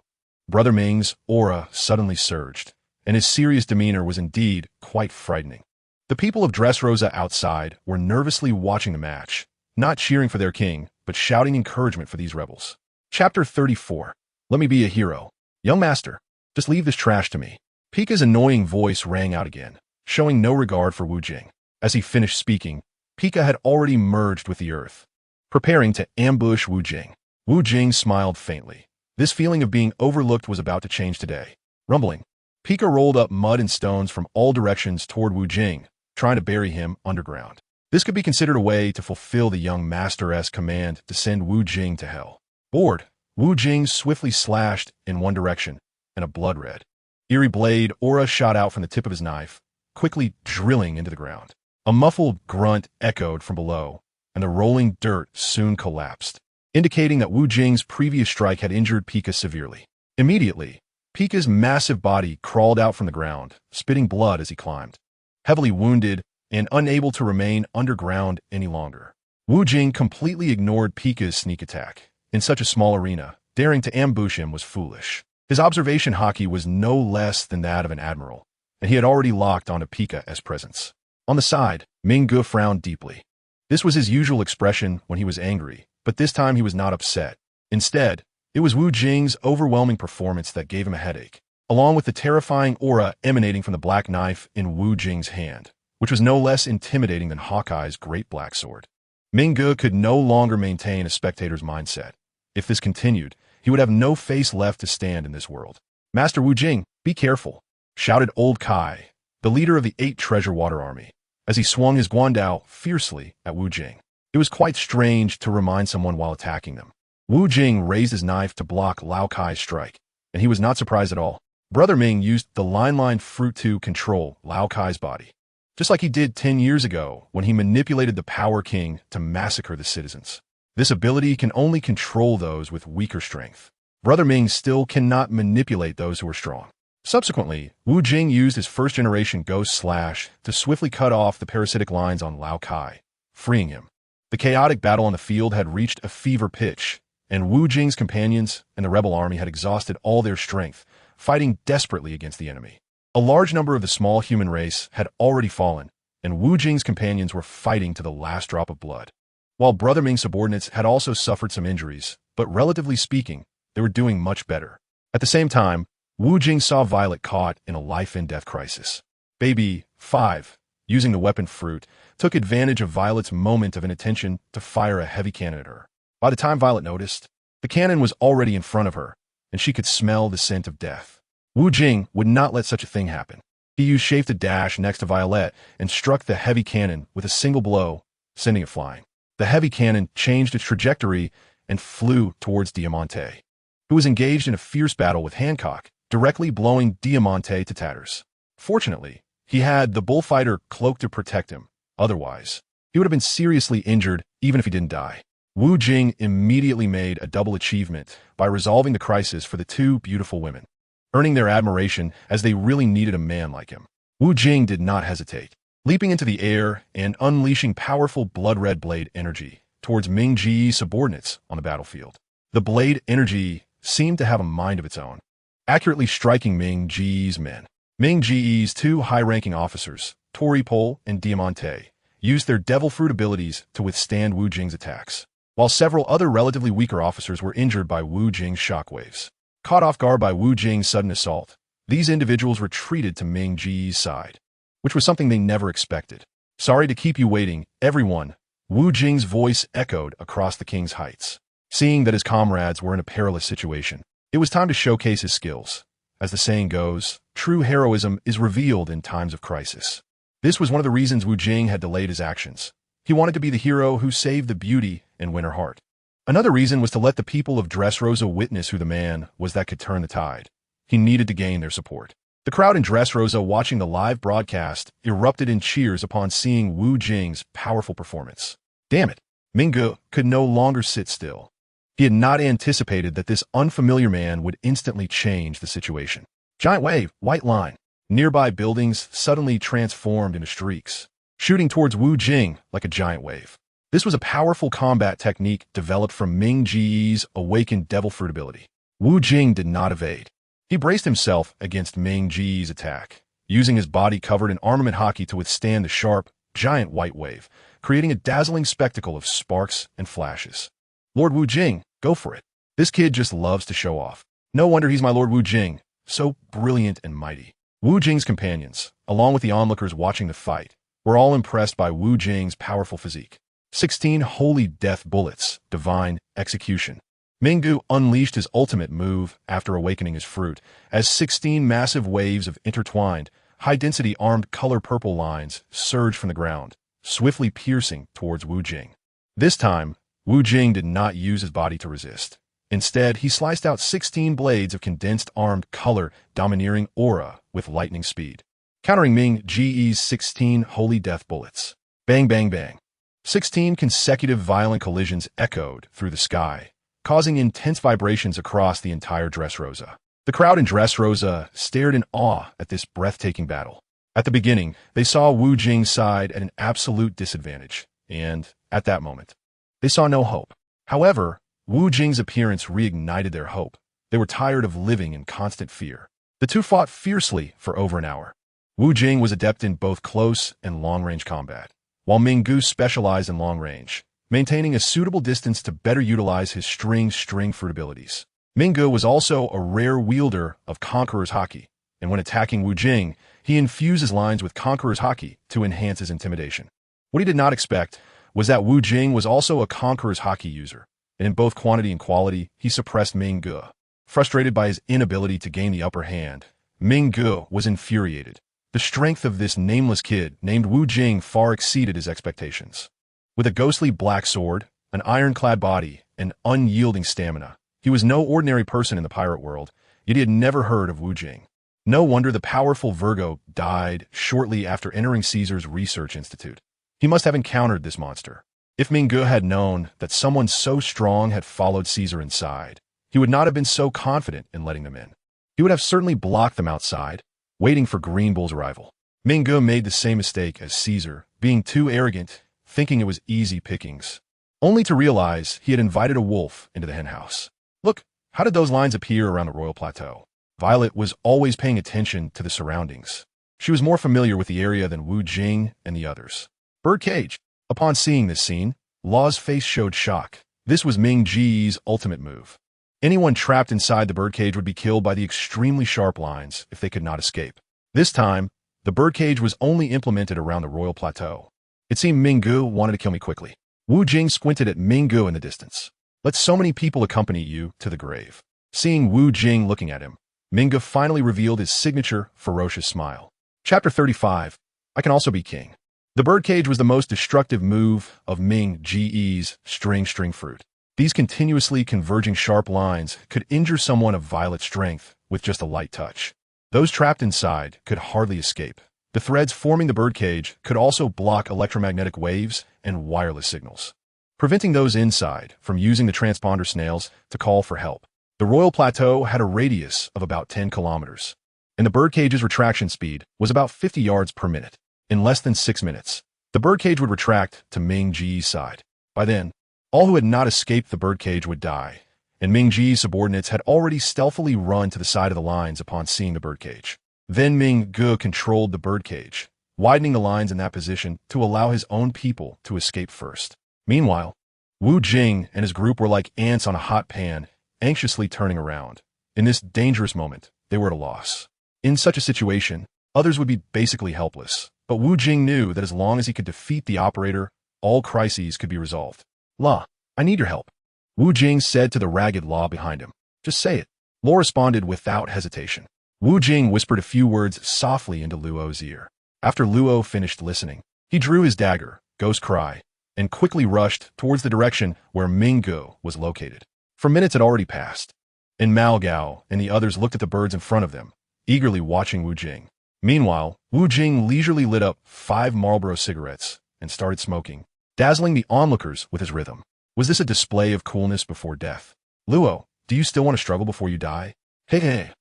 Brother Ming's aura suddenly surged, and his serious demeanor was indeed quite frightening. The people of Dressrosa outside were nervously watching the match, not cheering for their king, but shouting encouragement for these rebels. Chapter 34. Let me be a hero. Young master, just leave this trash to me. Pika's annoying voice rang out again, showing no regard for Wu Jing. As he finished speaking, Pika had already merged with the earth, preparing to ambush Wu Jing. Wu Jing smiled faintly. This feeling of being overlooked was about to change today. Rumbling, Pika rolled up mud and stones from all directions toward Wu Jing, trying to bury him underground. This could be considered a way to fulfill the young master's command to send Wu Jing to hell. Bored, Wu Jing swiftly slashed in one direction, and a blood red, eerie blade aura shot out from the tip of his knife, quickly drilling into the ground. A muffled grunt echoed from below, and the rolling dirt soon collapsed, indicating that Wu Jing's previous strike had injured Pika severely. Immediately, Pika's massive body crawled out from the ground, spitting blood as he climbed, heavily wounded and unable to remain underground any longer. Wu Jing completely ignored Pika's sneak attack. In such a small arena, daring to ambush him was foolish. His observation hockey was no less than that of an admiral, and he had already locked onto Pika's presence. On the side, Ming Ge frowned deeply. This was his usual expression when he was angry, but this time he was not upset. Instead, it was Wu Jing's overwhelming performance that gave him a headache, along with the terrifying aura emanating from the black knife in Wu Jing's hand, which was no less intimidating than Hawkeye's great black sword. Ming Ge could no longer maintain a spectator's mindset. If this continued, he would have no face left to stand in this world. Master Wu Jing, be careful, shouted Old Kai, the leader of the 8 Treasure Water Army, as he swung his guandao fiercely at Wu Jing. It was quite strange to remind someone while attacking them. Wu Jing raised his knife to block Lao Kai's strike, and he was not surprised at all. Brother Ming used the line fruit to control Lao Kai's body, just like he did 10 years ago when he manipulated the Power King to massacre the citizens. This ability can only control those with weaker strength. Brother Ming still cannot manipulate those who are strong. Subsequently, Wu Jing used his first-generation Ghost Slash to swiftly cut off the parasitic lines on Lao Kai, freeing him. The chaotic battle on the field had reached a fever pitch, and Wu Jing's companions and the rebel army had exhausted all their strength, fighting desperately against the enemy. A large number of the small human race had already fallen, and Wu Jing's companions were fighting to the last drop of blood. While Brother Ming's subordinates had also suffered some injuries, but relatively speaking, they were doing much better. At the same time, Wu Jing saw Violet caught in a life-and-death crisis. Baby 5, using the weapon fruit, took advantage of Violet's moment of inattention to fire a heavy cannon at her. By the time Violet noticed, the cannon was already in front of her, and she could smell the scent of death. Wu Jing would not let such a thing happen. He used shafted dash next to Violet and struck the heavy cannon with a single blow, sending it flying. The heavy cannon changed its trajectory and flew towards Diamante, who was engaged in a fierce battle with Hancock, directly blowing Diamante to tatters. Fortunately, he had the bullfighter cloak to protect him. Otherwise, he would have been seriously injured even if he didn't die. Wu Jing immediately made a double achievement by resolving the crisis for the two beautiful women, earning their admiration as they really needed a man like him. Wu Jing did not hesitate, leaping into the air and unleashing powerful blood-red blade energy towards Ming Ji's subordinates on the battlefield. The blade energy seemed to have a mind of its own, accurately striking Ming Ji's men. Ming Ji's two high-ranking officers, Tori Pol and Diamante, used their devil fruit abilities to withstand Wu Jing's attacks, while several other relatively weaker officers were injured by Wu Jing's shockwaves. Caught off guard by Wu Jing's sudden assault, these individuals retreated to Ming Ji's side, which was something they never expected. "Sorry to keep you waiting, everyone," Wu Jing's voice echoed across the king's heights. Seeing that his comrades were in a perilous situation, it was time to showcase his skills. As the saying goes, true heroism is revealed in times of crisis. This was one of the reasons Wu Jing had delayed his actions. He wanted to be the hero who saved the beauty and win her heart. Another reason was to let the people of Dressrosa witness who the man was that could turn the tide. He needed to gain their support. The crowd in Dressrosa watching the live broadcast erupted in cheers upon seeing Wu Jing's powerful performance. Damn it, Minggu could no longer sit still. He had not anticipated that this unfamiliar man would instantly change the situation. Giant wave, white line. Nearby buildings suddenly transformed into streaks, shooting towards Wu Jing like a giant wave. This was a powerful combat technique developed from Ming Ji's awakened devil fruit ability. Wu Jing did not evade. He braced himself against Ming Ji's attack, using his body covered in armament hockey to withstand the sharp, giant white wave, creating a dazzling spectacle of sparks and flashes. Lord Wu Jing, go for it. This kid just loves to show off. No wonder he's my Lord Wu Jing, so brilliant and mighty. Wu Jing's companions, along with the onlookers watching the fight, were all impressed by Wu Jing's powerful physique. 16 holy death bullets, divine execution. Minggu unleashed his ultimate move after awakening his fruit, as 16 massive waves of intertwined, high-density armed color purple lines surged from the ground, swiftly piercing towards Wu Jing. This time, Wu Jing did not use his body to resist. Instead, he sliced out 16 blades of condensed armed color domineering aura with lightning speed, countering Ming Ji's 16 holy death bullets. Bang, bang, bang. 16 consecutive violent collisions echoed through the sky, causing intense vibrations across the entire Dressrosa. The crowd in Dressrosa stared in awe at this breathtaking battle. At the beginning, they saw Wu Jing's side at an absolute disadvantage, and, at that moment, they saw no hope. However, Wu Jing's appearance reignited their hope. They were tired of living in constant fear. The two fought fiercely for over an hour. Wu Jing was adept in both close and long-range combat, while Minggu specialized in long-range, maintaining a suitable distance to better utilize his string fruit abilities. Minggu was also a rare wielder of Conqueror's Haki, and when attacking Wu Jing, he infused his lines with Conqueror's Haki to enhance his intimidation. What he did not expect was that Wu Jing was also a Conqueror's Haki user, and in both quantity and quality, he suppressed Minggu. Frustrated by his inability to gain the upper hand, Minggu was infuriated. The strength of this nameless kid named Wu Jing far exceeded his expectations. With a ghostly black sword, an ironclad body, and unyielding stamina, he was no ordinary person in the pirate world, yet he had never heard of Wu Jing. No wonder the powerful Virgo died shortly after entering Caesar's research institute. He must have encountered this monster. If Mingge had known that someone so strong had followed Caesar inside, he would not have been so confident in letting them in. He would have certainly blocked them outside, waiting for Green Bull's arrival. Mingge made the same mistake as Caesar, being too arrogant, thinking it was easy pickings, only to realize he had invited a wolf into the henhouse. Look, how did those lines appear around the royal plateau? Violet was always paying attention to the surroundings. She was more familiar with the area than Wu Jing and the others. Birdcage. Upon seeing this scene, Law's face showed shock. This was Ming Ji's ultimate move. Anyone trapped inside the birdcage would be killed by the extremely sharp lines if they could not escape. This time, the birdcage was only implemented around the royal plateau. It seemed Mingge wanted to kill me quickly. Wu Jing squinted at Mingge in the distance. Let so many people accompany you to the grave. Seeing Wu Jing looking at him, Mingge finally revealed his signature, ferocious smile. Chapter 35. I can also be king. The birdcage was the most destructive move of Ming Ji's string fruit. These continuously converging sharp lines could injure someone of Violet's strength with just a light touch. Those trapped inside could hardly escape. The threads forming the birdcage could also block electromagnetic waves and wireless signals, preventing those inside from using the transponder snails to call for help. The royal plateau had a radius of about 10 kilometers, and the birdcage's retraction speed was about 50 yards per minute. In less than 6 minutes, the birdcage would retract to Ming Ji's side. By then, all who had not escaped the birdcage would die, and Ming Ji's subordinates had already stealthily run to the side of the lines upon seeing the birdcage. Then Mingge controlled the birdcage, widening the lines in that position to allow his own people to escape first. Meanwhile, Wu Jing and his group were like ants on a hot pan, anxiously turning around. In this dangerous moment, they were at a loss. In such a situation, others would be basically helpless, but Wu Jing knew that as long as he could defeat the operator, all crises could be resolved. "La, I need your help," Wu Jing said to the ragged Law behind him. "Just say it." Law responded without hesitation. Wu Jing whispered a few words softly into Luo's ear. After Luo finished listening, he drew his dagger, Ghost Cry, and quickly rushed towards the direction where Mingge was located. For minutes had already passed, and Mao Gao and the others looked at the birds in front of them, eagerly watching Wu Jing. Meanwhile, Wu Jing leisurely lit up 5 Marlboro cigarettes and started smoking, dazzling the onlookers with his rhythm. Was this a display of coolness before death? "Luo, do you still want to struggle before you die?" Hey.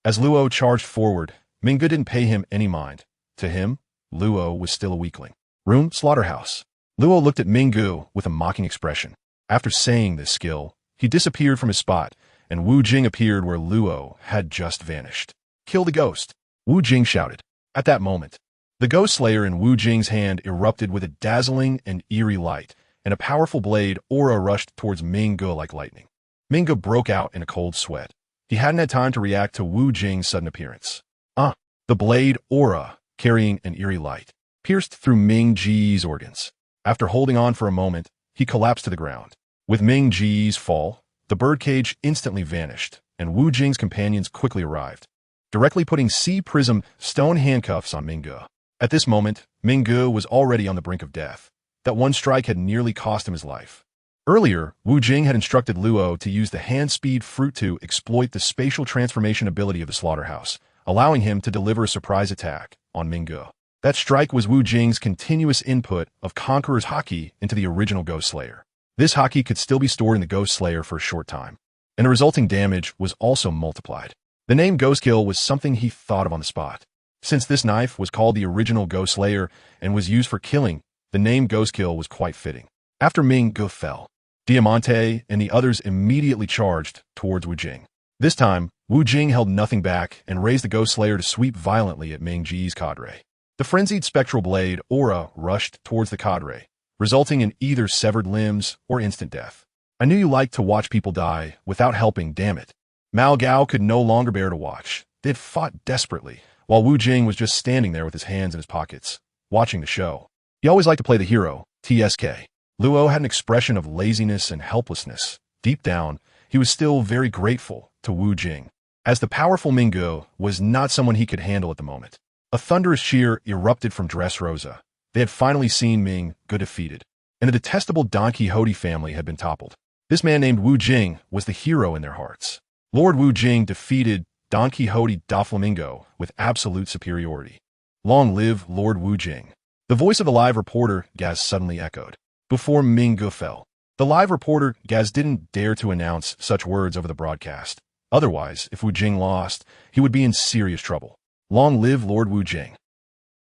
As Luo charged forward, Mingge didn't pay him any mind. To him, Luo was still a weakling. Room slaughterhouse. Luo looked at Mingge with a mocking expression. After saying this skill, he disappeared from his spot, and Wu Jing appeared where Luo had just vanished. "Kill the ghost," Wu Jing shouted. At that moment, the ghost slayer in Wu Jing's hand erupted with a dazzling and eerie light, and a powerful blade aura rushed towards Mingge like lightning. Mingge broke out in a cold sweat. He hadn't had time to react to Wu Jing's sudden appearance. The blade aura, carrying an eerie light, pierced through Ming Ji's organs. After holding on for a moment, he collapsed to the ground. With Ming Ji's fall, the birdcage instantly vanished, and Wu Jing's companions quickly arrived, directly putting C-prism stone handcuffs on Mingge. At this moment, Mingge was already on the brink of death. That one strike had nearly cost him his life. Earlier, Wu Jing had instructed Luo to use the hand-speed fruit to exploit the spatial transformation ability of the slaughterhouse, allowing him to deliver a surprise attack on Mingge. That strike was Wu Jing's continuous input of Conqueror's Haki into the original Ghost Slayer. This Haki could still be stored in the Ghost Slayer for a short time, and the resulting damage was also multiplied. The name Ghost Kill was something he thought of on the spot. Since this knife was called the original Ghost Slayer and was used for killing, the name Ghost Kill was quite fitting. After Mingge fell, Diamante and the others immediately charged towards Wu Jing. This time, Wu Jing held nothing back and raised the Ghost Slayer to sweep violently at Ming Ji's cadre. The frenzied spectral blade aura rushed towards the cadre, resulting in either severed limbs or instant death. "I knew you liked to watch people die without helping, damn it." Mao Gao could no longer bear to watch. They had fought desperately, while Wu Jing was just standing there with his hands in his pockets, watching the show. He always liked to play the hero, TSK. Luo had an expression of laziness and helplessness. Deep down, he was still very grateful to Wu Jing, as the powerful Mingge was not someone he could handle at the moment. A thunderous cheer erupted from Dressrosa. They had finally seen Ming Ge defeated, and the detestable Don Quixote family had been toppled. This man named Wu Jing was the hero in their hearts. Lord Wu Jing defeated Don Quixote da Flamingo with absolute superiority. Long live Lord Wu Jing. The voice of the live reporter, Gaz, suddenly echoed. Before Ming Ge fell. The live reporter, Gaz, didn't dare to announce such words over the broadcast. Otherwise, if Wu Jing lost, he would be in serious trouble. Long live Lord Wu Jing.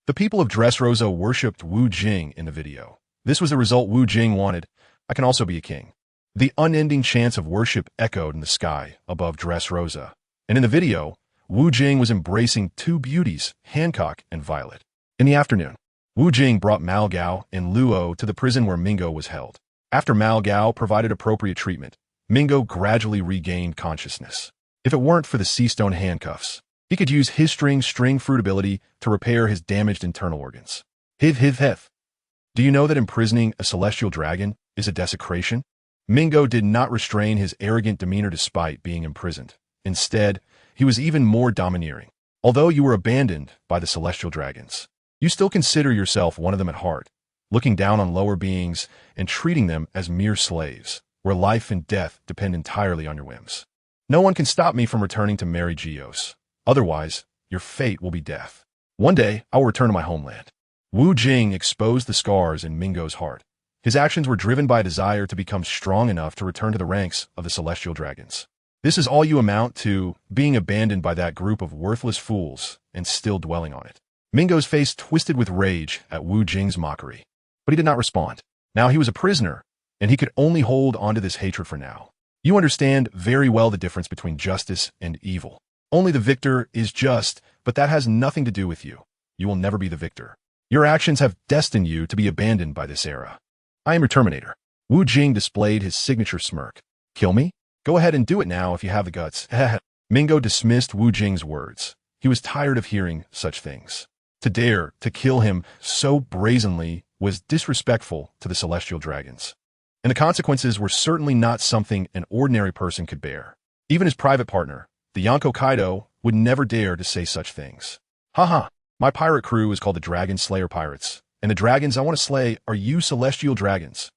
The people of Dressrosa worshipped Wu Jing in the video. This was the result Wu Jing wanted. I can also be a king. The unending chants of worship echoed in the sky above Dressrosa. And in the video, Wu Jing was embracing two beauties, Hancock and Violet. In the afternoon, Wu Jing brought Mao Gao and Luo to the prison where Mingo was held. After Mao Gao provided appropriate treatment, Mingo gradually regained consciousness. If it weren't for the sea-stone handcuffs, he could use his string fruit ability to repair his damaged internal organs. Hiv. Do you know that imprisoning a celestial dragon is a desecration? Mingo did not restrain his arrogant demeanor despite being imprisoned. Instead, he was even more domineering. Although you were abandoned by the celestial dragons, you still consider yourself one of them at heart, looking down on lower beings and treating them as mere slaves, where life and death depend entirely on your whims. No one can stop me from returning to Mary Geos. Otherwise, your fate will be death. One day, I will return to my homeland. Wu Jing exposed the scars in Mingo's heart. His actions were driven by a desire to become strong enough to return to the ranks of the celestial dragons. This is all you amount to, being abandoned by that group of worthless fools and still dwelling on it. Mingo's face twisted with rage at Wu Jing's mockery, but he did not respond. Now he was a prisoner, and he could only hold onto this hatred for now. You understand very well the difference between justice and evil. Only the victor is just, but that has nothing to do with you. You will never be the victor. Your actions have destined you to be abandoned by this era. I am your Terminator. Wu Jing displayed his signature smirk. Kill me? Go ahead and do it now if you have the guts. Mingo dismissed Wu Jing's words. He was tired of hearing such things. To dare to kill him so brazenly was disrespectful to the celestial dragons. And the consequences were certainly not something an ordinary person could bear. Even his private partner, the Yonko Kaido, would never dare to say such things. Haha, my pirate crew is called the Dragon Slayer Pirates, and the dragons I want to slay are you celestial dragons.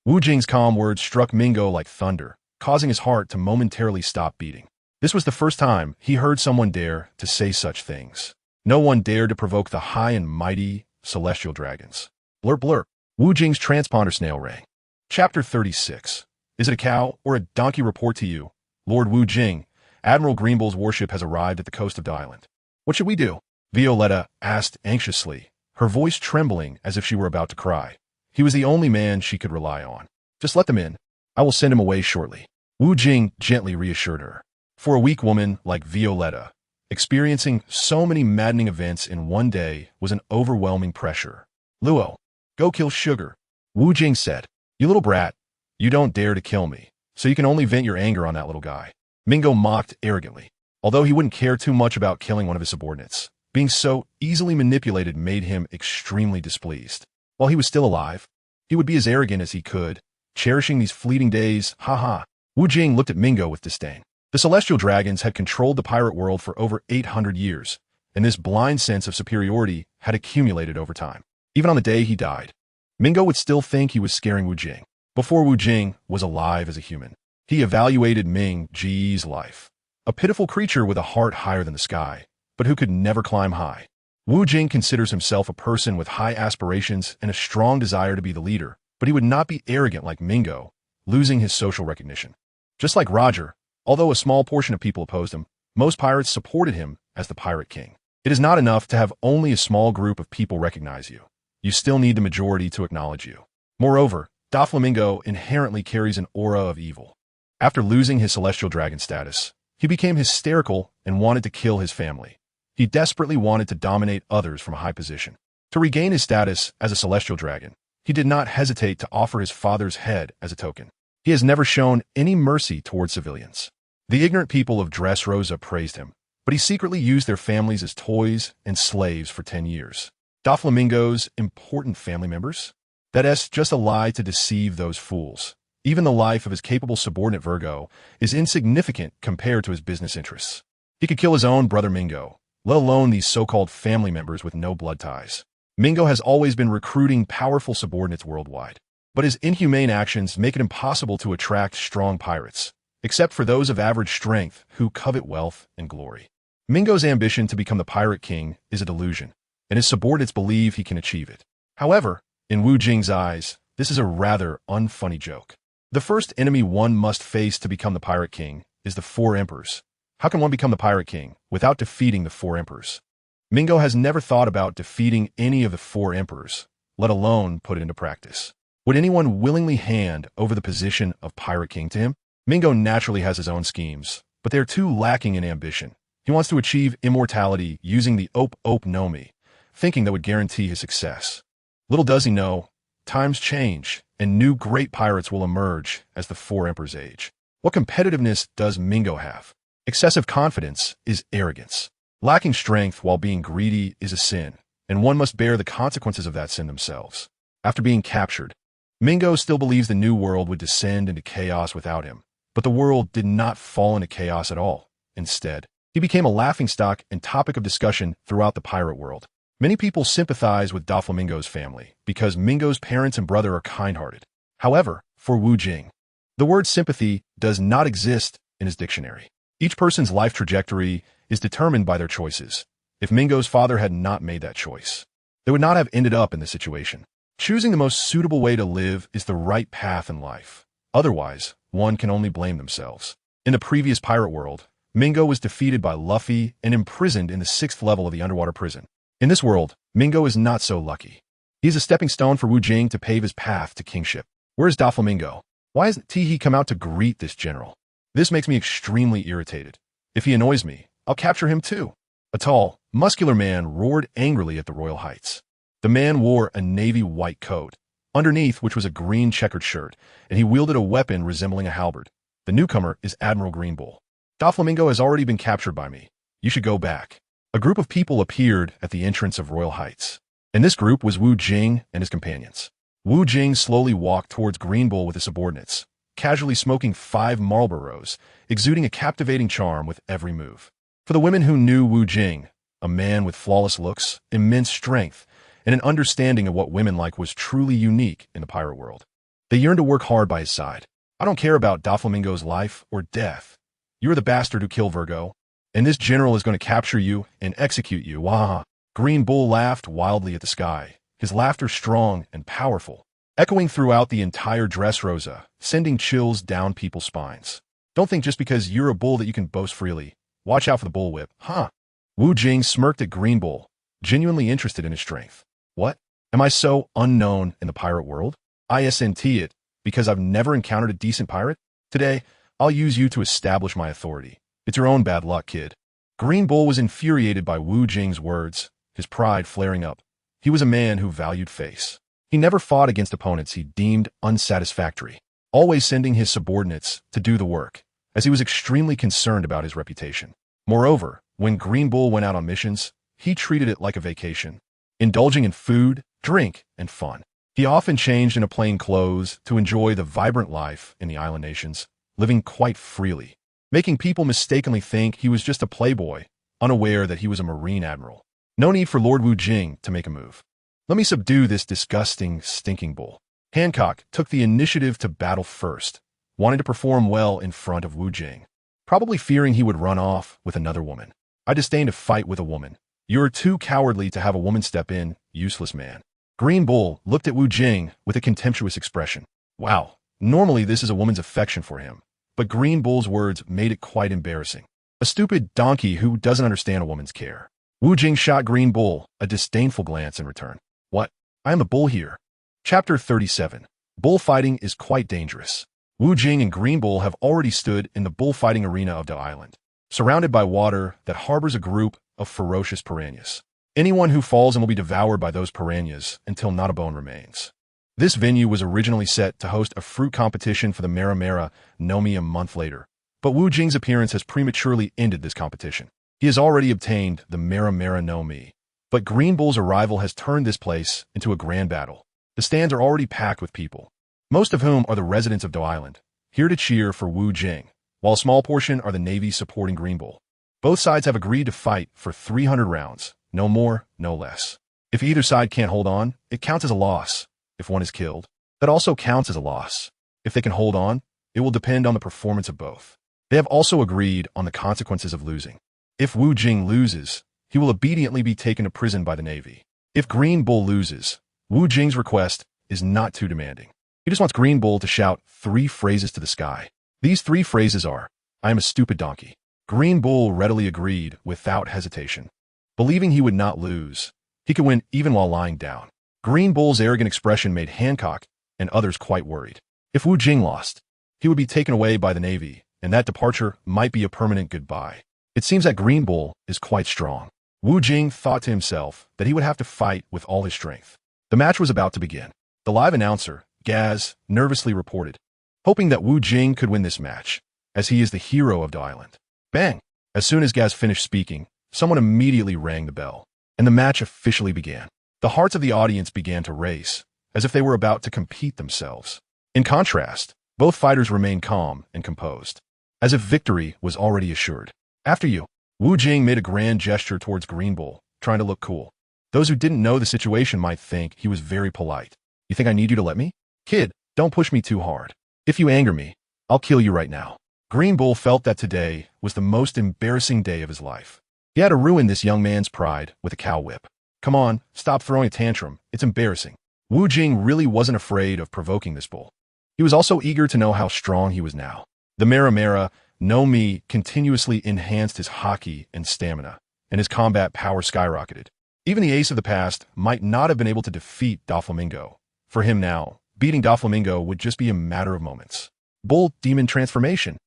Wu Jing's calm words struck Mingo like thunder, causing his heart to momentarily stop beating. This was the first time he heard someone dare to say such things. No one dared to provoke the high and mighty celestial dragons. Blurp blurp. Wu Jing's transponder snail rang. Chapter 36. Is it a cow or a donkey report to you? Lord Wu Jing, Admiral Greenbull's warship has arrived at the coast of the island. What should we do? Violetta asked anxiously, her voice trembling as if she were about to cry. He was the only man she could rely on. Just let them in. I will send him away shortly. Wu Jing gently reassured her. For a weak woman like Violetta, experiencing so many maddening events in one day was an overwhelming pressure. Luo, go kill Sugar, Wu Jing said. You little brat, you don't dare to kill me, so you can only vent your anger on that little guy. Mingo mocked arrogantly. Although he wouldn't care too much about killing one of his subordinates, being so easily manipulated made him extremely displeased. While he was still alive, he would be as arrogant as he could, cherishing these fleeting days, haha. Wu Jing looked at Mingo with disdain. The celestial dragons had controlled the pirate world for over 800 years, and this blind sense of superiority had accumulated over time. Even on the day he died, Mingo would still think he was scaring Wu Jing. Before Wu Jing was alive as a human, he evaluated Ming Ge's life. A pitiful creature with a heart higher than the sky, but who could never climb high. Wu Jing considers himself a person with high aspirations and a strong desire to be the leader, but he would not be arrogant like Mingo, losing his social recognition. Just like Roger, although a small portion of people opposed him, most pirates supported him as the Pirate King. It is not enough to have only a small group of people recognize you. You still need the majority to acknowledge you. Moreover, Doflamingo inherently carries an aura of evil. After losing his celestial dragon status, he became hysterical and wanted to kill his family. He desperately wanted to dominate others from a high position. To regain his status as a celestial dragon, he did not hesitate to offer his father's head as a token. He has never shown any mercy towards civilians. The ignorant people of Dressrosa praised him, but he secretly used their families as toys and slaves for 10 years. Doflamingo's important family members? That's just a lie to deceive those fools. Even the life of his capable subordinate Virgo is insignificant compared to his business interests. He could kill his own brother Mingo, let alone these so-called family members with no blood ties. Mingo has always been recruiting powerful subordinates worldwide, but his inhumane actions make it impossible to attract strong pirates, except for those of average strength who covet wealth and glory. Mingo's ambition to become the pirate king is a delusion, and his subordinates believe he can achieve it. However, in Wu Jing's eyes, this is a rather unfunny joke. The first enemy one must face to become the pirate king is the four emperors. How can one become the pirate king without defeating the four emperors? Mingo has never thought about defeating any of the four emperors, let alone put it into practice. Would anyone willingly hand over the position of pirate king to him? Mingo naturally has his own schemes, but they are too lacking in ambition. He wants to achieve immortality using the Op no Mi, thinking that would guarantee his success. Little does he know, times change, and new great pirates will emerge as the four emperors age. What competitiveness does Mingo have? Excessive confidence is arrogance. Lacking strength while being greedy is a sin, and one must bear the consequences of that sin themselves. After being captured, Mingo still believes the new world would descend into chaos without him, but the world did not fall into chaos at all. Instead, he became a laughingstock and topic of discussion throughout the pirate world. Many people sympathize with Doflamingo's family because Mingo's parents and brother are kind-hearted. However, for Wu Jing, the word sympathy does not exist in his dictionary. Each person's life trajectory is determined by their choices. If Mingo's father had not made that choice, they would not have ended up in this situation. Choosing the most suitable way to live is the right path in life. Otherwise, one can only blame themselves. In the previous pirate world, Mingo was defeated by Luffy and imprisoned in the 6th level of the underwater prison. In this world, Mingo is not so lucky. He is a stepping stone for Wu Jing to pave his path to kingship. Where is Doflamingo? Why hasn't Teehee come out to greet this general? This makes me extremely irritated. If he annoys me, I'll capture him too. A tall, muscular man roared angrily at the royal heights. The man wore a navy white coat, underneath which was a green checkered shirt, and he wielded a weapon resembling a halberd. The newcomer is Admiral Greenbull. Doflamingo has already been captured by me. You should go back. A group of people appeared at the entrance of Royal Heights, and this group was Wu Jing and his companions. Wu Jing slowly walked towards Greenbull with his subordinates, casually smoking 5 Marlboros, exuding a captivating charm with every move. For the women who knew Wu Jing, a man with flawless looks, immense strength, and an understanding of what women like was truly unique in the pirate world. They yearned to work hard by his side. I don't care about Doflamingo's life or death. You're the bastard who killed Virgo, and this general is going to capture you and execute you. Wah! Green Bull laughed wildly at the sky, his laughter strong and powerful, echoing throughout the entire Dressrosa, sending chills down people's spines. Don't think just because you're a bull that you can boast freely. Watch out for the bullwhip, huh? Wu Jing smirked at Green Bull, genuinely interested in his strength. What? Am I so unknown in the pirate world? ISNT it, because I've never encountered a decent pirate? Today, I'll use you to establish my authority. It's your own bad luck, kid. Green Bull was infuriated by Wu Jing's words, his pride flaring up. He was a man who valued face. He never fought against opponents he deemed unsatisfactory, always sending his subordinates to do the work, as he was extremely concerned about his reputation. Moreover, when Green Bull went out on missions, he treated it like a vacation, indulging in food, drink, and fun. He often changed into plain clothes to enjoy the vibrant life in the island nations, living quite freely, making people mistakenly think he was just a playboy, unaware that he was a marine admiral. No need for Lord Wu Jing to make a move. Let me subdue this disgusting, stinking bull. Hancock took the initiative to battle first, wanting to perform well in front of Wu Jing, probably fearing he would run off with another woman. I disdain to fight with a woman. You're too cowardly to have a woman step in, useless man. Green Bull looked at Wu Jing with a contemptuous expression. Wow, normally this is a woman's affection for him, but Green Bull's words made it quite embarrassing. A stupid donkey who doesn't understand a woman's care. Wu Jing shot Green Bull a disdainful glance in return. What? I am the bull here. Chapter 37. Bullfighting is quite dangerous. Wu Jing and Green Bull have already stood in the bullfighting arena of the island, surrounded by water that harbors a group of ferocious piranhas. Anyone who falls in will be devoured by those piranhas until not a bone remains. This venue was originally set to host a fruit competition for the Miraculously no Mi a month later, but Wu Jing's appearance has prematurely ended this competition. He has already obtained the Miraculously no Mi, but Green Bull's arrival has turned this place into a grand battle. The stands are already packed with people, most of whom are the residents of Do Island, here to cheer for Wu Jing, while a small portion are the Navy supporting Green Bull. Both sides have agreed to fight for 300 rounds, no more, no less. If either side can't hold on, it counts as a loss. If one is killed, that also counts as a loss. If they can hold on, it will depend on the performance of both. They have also agreed on the consequences of losing. If Wu Jing loses, he will immediately be taken to prison by the Navy. If Green Bull loses, Wu Jing's request is not too demanding. He just wants Green Bull to shout 3 phrases to the sky. These 3 phrases are, "I am a stupid donkey." Green Bull readily agreed without hesitation. Believing he would not lose, he could win even while lying down. Green Bull's arrogant expression made Hancock and others quite worried. If Wu Jing lost, he would be taken away by the Navy, and that departure might be a permanent goodbye. It seems that Green Bull is quite strong. Wu Jing thought to himself that he would have to fight with all his strength. The match was about to begin. The live announcer, Gaz, nervously reported, hoping that Wu Jing could win this match, as he is the hero of the island. Bang! As soon as Gaz finished speaking, someone immediately rang the bell, and the match officially began. The hearts of the audience began to race, as if they were about to compete themselves. In contrast, both fighters remained calm and composed, as if victory was already assured. After you, Wu Jing made a grand gesture towards Green Bull, trying to look cool. Those who didn't know the situation might think he was very polite. "You think I need you to let me? Kid, don't push me too hard. If you anger me, I'll kill you right now." Green Bull felt that today was the most embarrassing day of his life. He had to ruin this young man's pride with a cow whip. "Come on, stop throwing a tantrum. It's embarrassing." Wu Jing really wasn't afraid of provoking this bull. He was also eager to know how strong he was now. The Mera no Mi continuously enhanced his hockey and stamina, and his combat power skyrocketed. Even the ace of the past might not have been able to defeat Doflamingo. For him now, beating Doflamingo would just be a matter of moments. Bull Demon Transformation.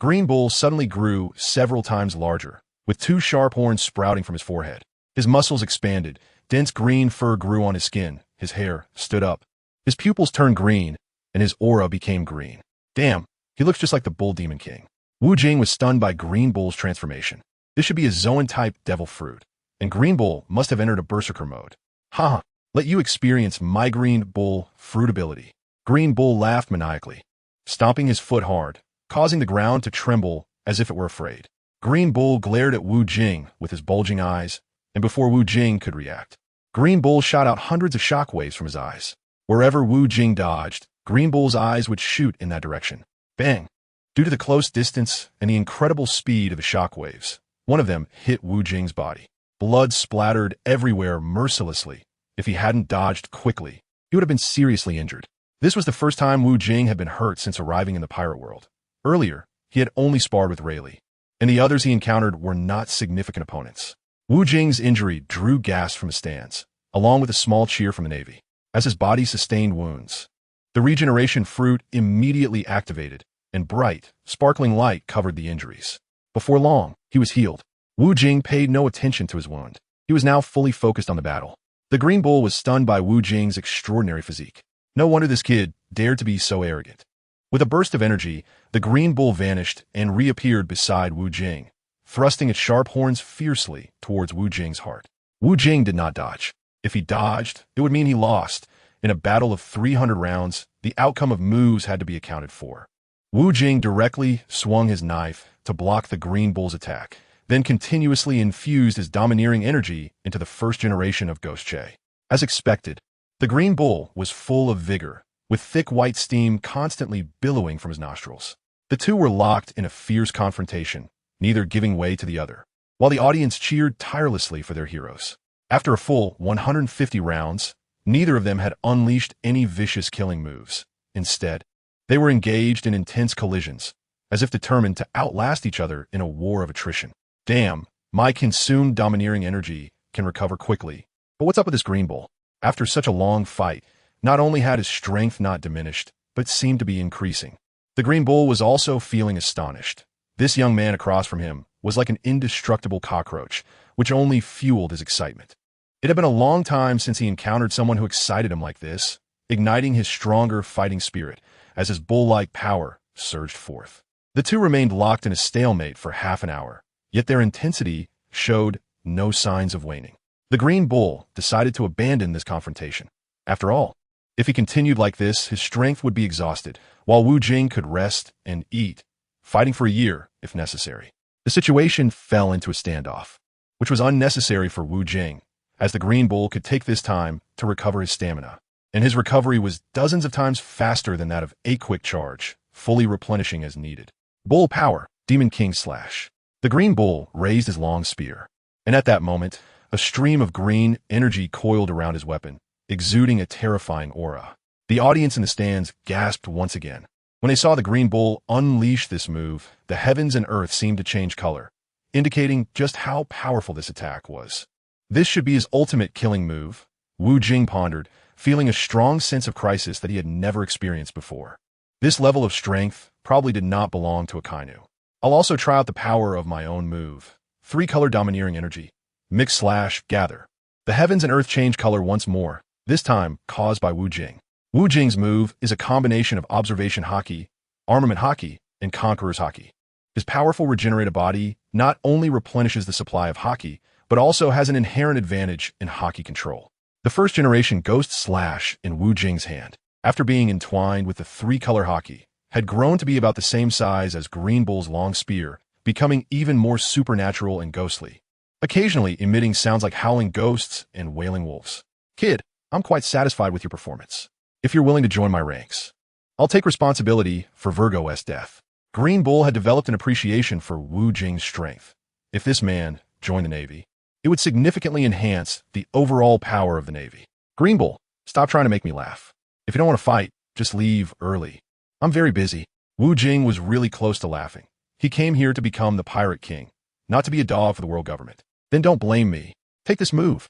Green Bull suddenly grew several times larger, with 2 sharp horns sprouting from his forehead. His muscles expanded, dense green fur grew on his skin, his hair stood up. His pupils turned green, and his aura became green. Damn, he looks just like the Bull Demon King. Wu Jing was stunned by Green Bull's transformation. This should be a Zoan-type devil fruit, and Green Bull must have entered a berserker mode. "Ha! Let you experience my Green Bull fruit ability." Green Bull laughed maniacally, stomping his foot hard, causing the ground to tremble as if it were afraid. Green Bull glared at Wu Jing with his bulging eyes, and before Wu Jing could react, Green Bull shot out hundreds of shockwaves from his eyes. Wherever Wu Jing dodged, Green Bull's eyes would shoot in that direction. Bang! Due to the close distance and the incredible speed of the shockwaves, one of them hit Wu Jing's body. Blood splattered everywhere mercilessly. If he hadn't dodged quickly, he would have been seriously injured. This was the first time Wu Jing had been hurt since arriving in the pirate world. Earlier, he had only sparred with Rayleigh, and the others he encountered were not significant opponents. Wu Jing's injury drew gas from the stands, along with a small cheer from the Navy, as his body sustained wounds. The regeneration fruit immediately activated, and bright, sparkling light covered the injuries. Before long, he was healed. Wu Jing paid no attention to his wound. He was now fully focused on the battle. The Green Bull was stunned by Wu Jing's extraordinary physique. No wonder this kid dared to be so arrogant. With a burst of energy, the Green Bull vanished and reappeared beside Wu Jing, thrusting its sharp horns fiercely towards Wu Jing's heart. Wu Jing did not dodge. If he dodged, it would mean he lost. In a battle of 300 rounds, the outcome of moves had to be accounted for. Wu Jing directly swung his knife to block the Green Bull's attack, then continuously infused his domineering energy into the first generation of Ghost Che. As expected, the Green Bull was full of vigor, with thick white steam constantly billowing from his nostrils. The two were locked in a fierce confrontation, neither giving way to the other, while the audience cheered tirelessly for their heroes. After a full 150 rounds, neither of them had unleashed any vicious killing moves. Instead, they were engaged in intense collisions, as if determined to outlast each other in a war of attrition. Damn, my consumed domineering energy can recover quickly. But what's up with this Green Bull? After such a long fight, not only had his strength not diminished, but seemed to be increasing. The Green Bull was also feeling astonished. This young man across from him was like an indestructible cockroach, which only fueled his excitement. It had been a long time since he encountered someone who excited him like this, igniting his stronger fighting spirit as his bull-like power surged forth. The two remained locked in a stalemate for half an hour, yet their intensity showed no signs of waning. The Green Bull decided to abandon this confrontation. After all, if he continued like this, his strength would be exhausted, while Wu Jing could rest and eat, fighting for a year if necessary. The situation fell into a standoff, which was unnecessary for Wu Jing, as the Green Bull could take this time to recover his stamina. And his recovery was dozens of times faster than that of a quick charge, fully replenishing as needed. Bull power, Demon King slash. The Green Bull raised his long spear, and at that moment, a stream of green energy coiled around his weapon, exuding a terrifying aura. The audience in the stands gasped once again. When they saw the Green Bull unleash this move, the heavens and earth seemed to change color, indicating just how powerful this attack was. This should be his ultimate killing move, Wu Jing pondered, feeling a strong sense of crisis that he had never experienced before. This level of strength probably did not belong to a Kainu. I'll also try out the power of my own move. 3-color domineering energy. Mix slash gather. The heavens and earth change color once more, this time caused by Wu Jing. Wu Jing's move is a combination of observation haki, armament haki, and conqueror's haki. His powerful regenerated body not only replenishes the supply of haki, but also has an inherent advantage in haki control. The first-generation Ghost Slash in Wu Jing's hand, after being entwined with the 3-color haki, had grown to be about the same size as Green Bull's long spear, becoming even more supernatural and ghostly, occasionally emitting sounds like howling ghosts and wailing wolves. Kid, I'm quite satisfied with your performance. If you're willing to join my ranks, I'll take responsibility for Virgo's death. Green Bull had developed an appreciation for Wu Jing's strength. If this man joined the Navy, it would significantly enhance the overall power of the Navy. Green Bull, stop trying to make me laugh. If you don't want to fight, just leave early. I'm very busy. Wu Jing was really close to laughing. He came here to become the Pirate King, not to be a dog for the world government. Then don't blame me. Take this move.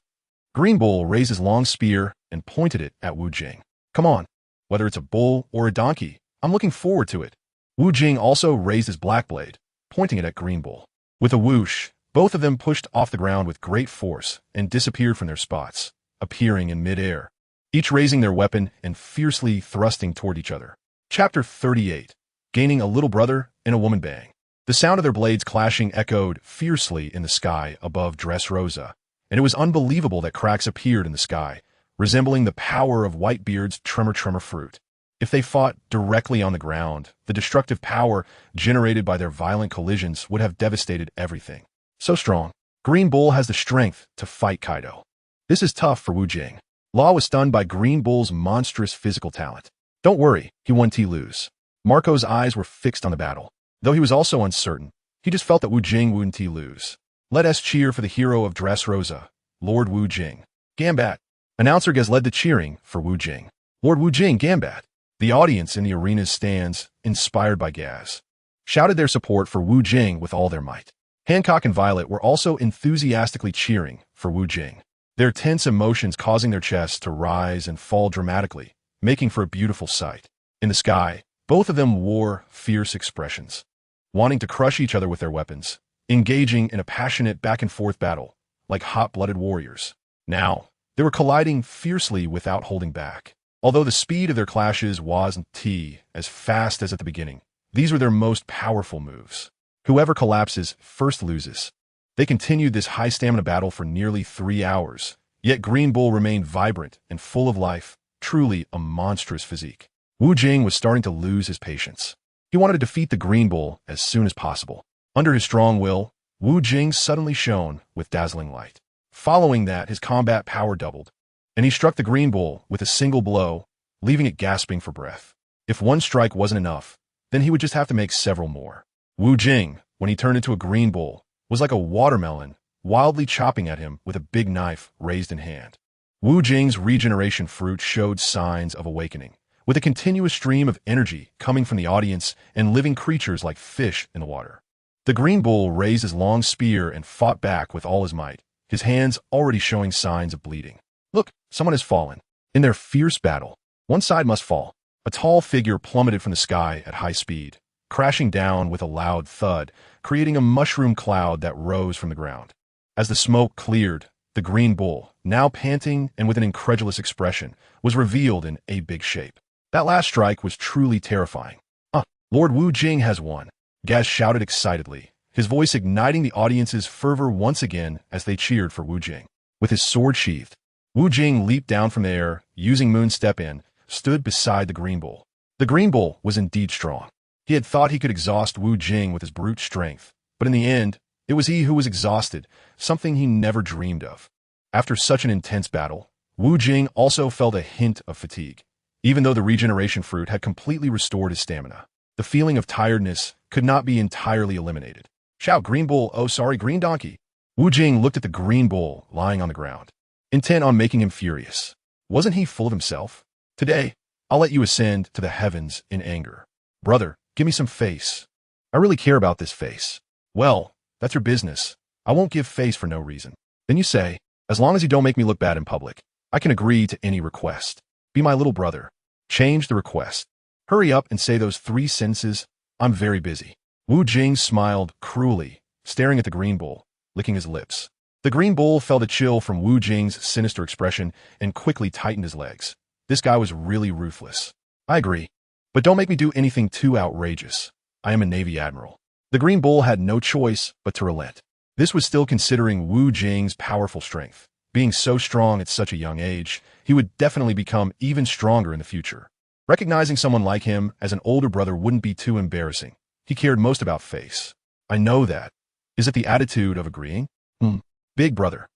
Green Bull raised his long spear and pointed it at Wu Jing. Come on. Whether it's a bull or a donkey, I'm looking forward to it. Wu Jing also raised his black blade, pointing it at Green Bull. With a whoosh, both of them pushed off the ground with great force and disappeared from their spots, appearing in midair, each raising their weapon and fiercely thrusting toward each other. Chapter 38. Gaining a little brother and a woman bang. The sound of their blades clashing echoed fiercely in the sky above Dressrosa, and it was unbelievable that cracks appeared in the sky, resembling the power of Whitebeard's tremor fruit. If they fought directly on the ground, the destructive power generated by their violent collisions would have devastated everything. So strong, Green Bull has the strength to fight Kaido. This is tough for Wu Jing. Law was stunned by Green Bull's monstrous physical talent. Don't worry, he won T lose. Marco's eyes were fixed on the battle. Though he was also uncertain, he just felt that Wu Jing wouldn't T lose. Let us cheer for the hero of Dressrosa, Lord Wu Jing. Gambat. Announcer Gaz led the cheering for Wu Jing. Lord Wu Jing, Gambat. The audience in the arena's stands, inspired by Gaz, shouted their support for Wu Jing with all their might. Hancock and Violet were also enthusiastically cheering for Wu Jing, their tense emotions causing their chests to rise and fall dramatically, making for a beautiful sight. In the sky, both of them wore fierce expressions, wanting to crush each other with their weapons, engaging in a passionate back-and-forth battle, like hot-blooded warriors. Now, they were colliding fiercely without holding back. Although the speed of their clashes wasn't as fast as at the beginning, these were their most powerful moves. Whoever collapses first loses. They continued this high-stamina battle for nearly 3 hours, yet Green Bull remained vibrant and full of life, truly a monstrous physique. Wu Jing was starting to lose his patience. He wanted to defeat the Green Bull as soon as possible. Under his strong will, Wu Jing suddenly shone with dazzling light. Following that, his combat power doubled, and he struck the Green Bull with a single blow, leaving it gasping for breath. If one strike wasn't enough, then he would just have to make several more. Wu Jing, when he turned into a Green Bull, was like a watermelon, wildly chopping at him with a big knife raised in hand. Wu Jing's regeneration fruit showed signs of awakening, with a continuous stream of energy coming from the audience and living creatures like fish in the water. The Green Bull raised his long spear and fought back with all his might, his hands already showing signs of bleeding. Look, someone has fallen. In their fierce battle, one side must fall. A tall figure plummeted from the sky at high speed, crashing down with a loud thud, creating a mushroom cloud that rose from the ground. As the smoke cleared, the Green Bull, now panting and with an incredulous expression, was revealed in a big shape. That last strike was truly terrifying. Lord Wu Jing has won, Gaz shouted excitedly, his voice igniting the audience's fervor once again as they cheered for Wu Jing. With his sword sheathed, Wu Jing leaped down from the air, using Moon Step-In, stood beside the Green Bull. The Green Bull was indeed strong. He had thought he could exhaust Wu Jing with his brute strength, But in the end, it was he who was exhausted, something he never dreamed of. After such an intense battle, Wu Jing also felt a hint of fatigue. Even though the regeneration fruit had completely restored his stamina, the feeling of tiredness could not be entirely eliminated. Shout, green bull, oh sorry, green donkey. Wu Jing looked at the green bull lying on the ground, intent on making him furious. Wasn't he full of himself? Today, I'll let you ascend to the heavens in anger. Brother, give me some face. I really care about this face. Well, that's your business. I won't give face for no reason. Then you say, as long as you don't make me look bad in public, I can agree to any request. Be my little brother. Change the request. Hurry up and say those 3 sentences. I'm very busy. Wu Jing smiled cruelly, staring at the green bull, licking his lips. The green bull felt a chill from Wu Jing's sinister expression and quickly tightened his legs. This guy was really ruthless. I agree. But don't make me do anything too outrageous. I am a Navy admiral. The green bull had no choice but to relent. This was still considering Wu Jing's powerful strength. Being so strong at such a young age, he would definitely become even stronger in the future. Recognizing someone like him as an older brother wouldn't be too embarrassing. He cared most about face. I know that. Is it the attitude of agreeing? Big brother.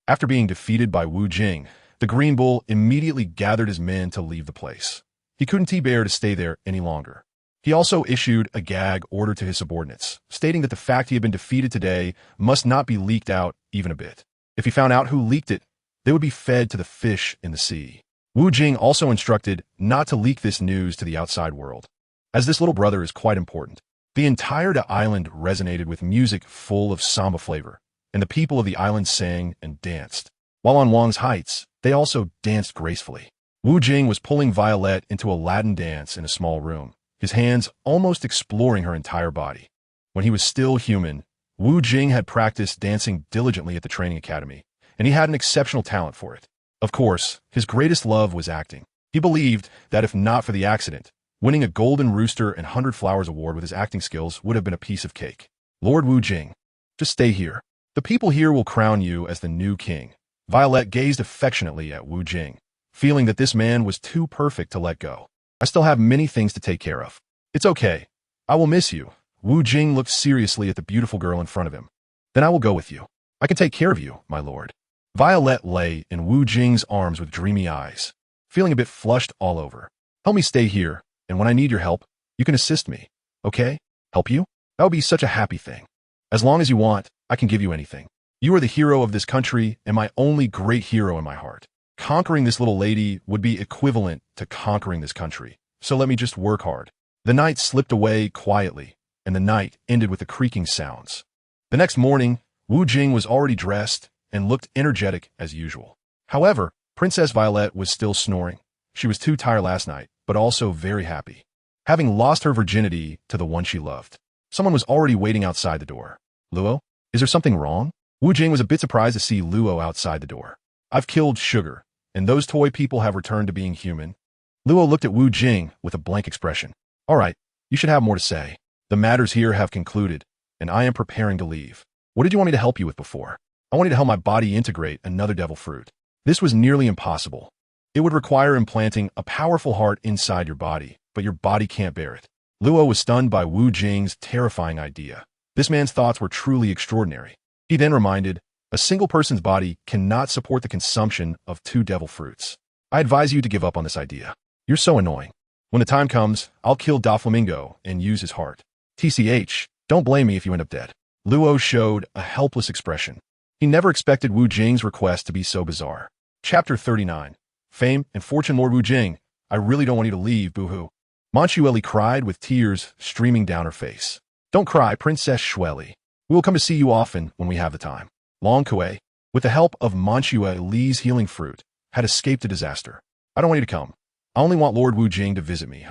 After being defeated by Wu Jing, the green bull immediately gathered his men to leave the place. He couldn't bear to stay there any longer. He also issued a gag order to his subordinates, stating that the fact he had been defeated today must not be leaked out even a bit. If he found out who leaked it, they would be fed to the fish in the sea. Wu Jing also instructed not to leak this news to the outside world, as this little brother is quite important. The entire island resonated with music full of samba flavor, and the people of the island sang and danced. While on Wang's heights, they also danced gracefully. Wu Jing was pulling Violet into a Latin dance in a small room, his hands almost exploring her entire body. When he was still human, Wu Jing had practiced dancing diligently at the training academy, and he had an exceptional talent for it. Of course, his greatest love was acting. He believed that if not for the accident, winning a Golden Rooster and 100 Flowers award with his acting skills would have been a piece of cake. Lord Wu Jing, just stay here. The people here will crown you as the new king. Violet gazed affectionately at Wu Jing, feeling that this man was too perfect to let go. I still have many things to take care of. It's okay. I will miss you. Wu Jing looked seriously at the beautiful girl in front of him. Then I will go with you. I can take care of you, my lord. Violet lay in Wu Jing's arms with dreamy eyes, feeling a bit flushed all over. Help me stay here, and when I need your help, you can assist me. Okay? Help you? That would be such a happy thing. As long as you want, I can give you anything. You are the hero of this country and my only great hero in my heart. Conquering this little lady would be equivalent to conquering this country, so let me just work hard. The night slipped away quietly, and the night ended with the creaking sounds. The next morning, Wu Jing was already dressed and looked energetic as usual. However, Princess Violet was still snoring. She was too tired last night, but also very happy. Having lost her virginity to the one she loved, someone was already waiting outside the door. Luo, is there something wrong? Wu Jing was a bit surprised to see Luo outside the door. I've killed Sugar, and those toy people have returned to being human. Luo looked at Wu Jing with a blank expression. All right, you should have more to say. The matters here have concluded, and I am preparing to leave. What did you want me to help you with before? I wanted to help my body integrate another devil fruit. This was nearly impossible. It would require implanting a powerful heart inside your body, but your body can't bear it. Luo was stunned by Wu Jing's terrifying idea. This man's thoughts were truly extraordinary. He then reminded, a single person's body cannot support the consumption of 2 devil fruits. I advise you to give up on this idea. You're so annoying. When the time comes, I'll kill Doflamingo and use his heart. TCH, don't blame me if you end up dead. Luo showed a helpless expression. He never expected Wu Jing's request to be so bizarre. Chapter 39. Fame and Fortune. Lord Wu Jing, I really don't want you to leave, boo-hoo. Miraculously cried with tears streaming down her face. Don't cry, Princess Shueli. We will come to see you often when we have the time. Long Kuei, with the help of Miraculously's healing fruit, had escaped a disaster. I don't want you to come. I only want Lord Wu Jing to visit me.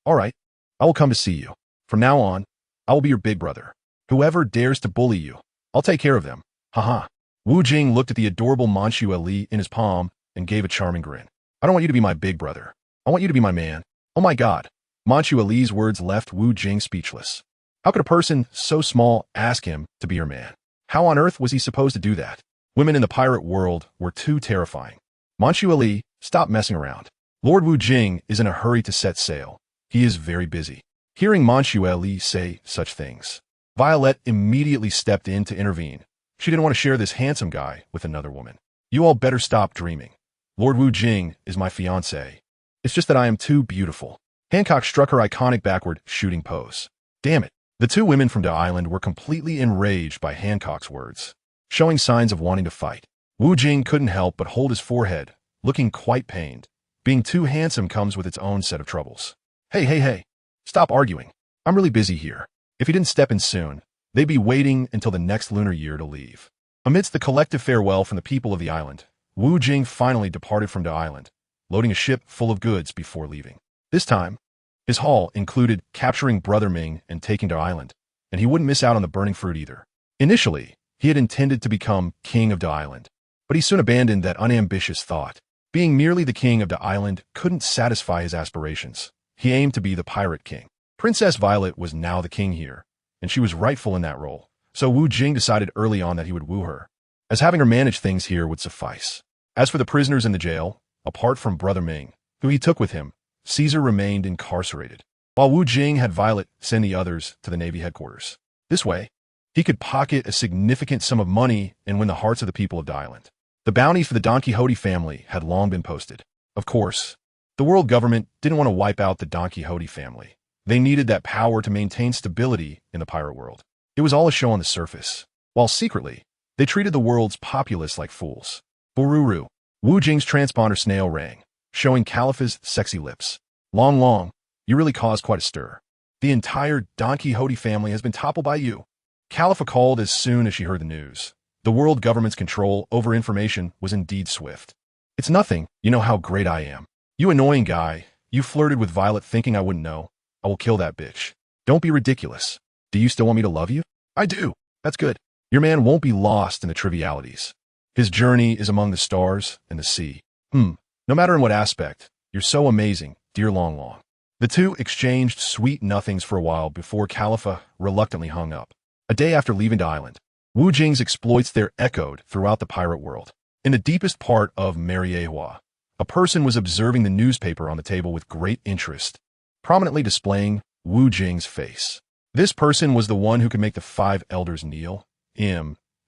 All right, I will come to see you. From now on, I will be your big brother. Whoever dares to bully you, I'll take care of them. Haha. Wu Jing looked at the adorable Miraculously in his palm and gave a charming grin. I don't want you to be my big brother. I want you to be my man. Oh my god. Miraculously's words left Wu Jing speechless. How could a person so small ask him to be her man? How on earth was he supposed to do that? Women in the pirate world were too terrifying. Miraculously, stop messing around. Lord Wu Jing is in a hurry to set sail. He is very busy. Hearing Miraculously say such things, Violet immediately stepped in to intervene. She didn't want to share this handsome guy with another woman. You all better stop dreaming. Lord Wu Jing is my fiancé. It's just that I am too beautiful. Hancock struck her iconic backward shooting pose. Damn it. The two women from the island were completely enraged by Hancock's words, showing signs of wanting to fight. Wu Jing couldn't help but hold his forehead, looking quite pained. Being too handsome comes with its own set of troubles. Hey. Stop arguing. I'm really busy here. If he didn't step in soon, they'd be waiting until the next lunar year to leave. Amidst the collective farewell from the people of the island, Wu Jing finally departed from the island, loading a ship full of goods before leaving. This time, his haul included capturing Brother Ming and taking the island, and he wouldn't miss out on the burning fruit either. Initially, he had intended to become king of the island, but he soon abandoned that unambitious thought. Being merely the king of the island couldn't satisfy his aspirations. He aimed to be the pirate king. Princess Violet was now the king here, and she was rightful in that role, so Wu Jing decided early on that he would woo her, as having her manage things here would suffice. As for the prisoners in the jail, apart from Brother Ming, who he took with him, Caesar remained incarcerated, while Wu Jing had Violet send the others to the Navy headquarters. This way, he could pocket a significant sum of money and win the hearts of the people of the island. The bounty for the Don Quixote family had long been posted. Of course, the world government didn't want to wipe out the Don Quixote family. They needed that power to maintain stability in the pirate world. It was all a show on the surface, while secretly, they treated the world's populace like fools. Bururu. Wu Jing's transponder snail rang, showing Calipha's sexy lips. Long, you really caused quite a stir. The entire Don Quixote family has been toppled by you. Calipha called as soon as she heard the news. The world government's control over information was indeed swift. It's nothing, you know how great I am. You annoying guy, you flirted with Violet thinking I wouldn't know. I will kill that bitch. Don't be ridiculous. Do you still want me to love you? I do. That's good. Your man won't be lost in the trivialities. His journey is among the stars and the sea. No matter in what aspect, you're so amazing, dear Long. The two exchanged sweet nothings for a while before Calipha reluctantly hung up. A day after leaving the island, Wu Jing's exploits there echoed throughout the pirate world. In the deepest part of Miraculously, a person was observing the newspaper on the table with great interest, prominently displaying Wu Jing's face. This person was the one who could make the 5 elders kneel,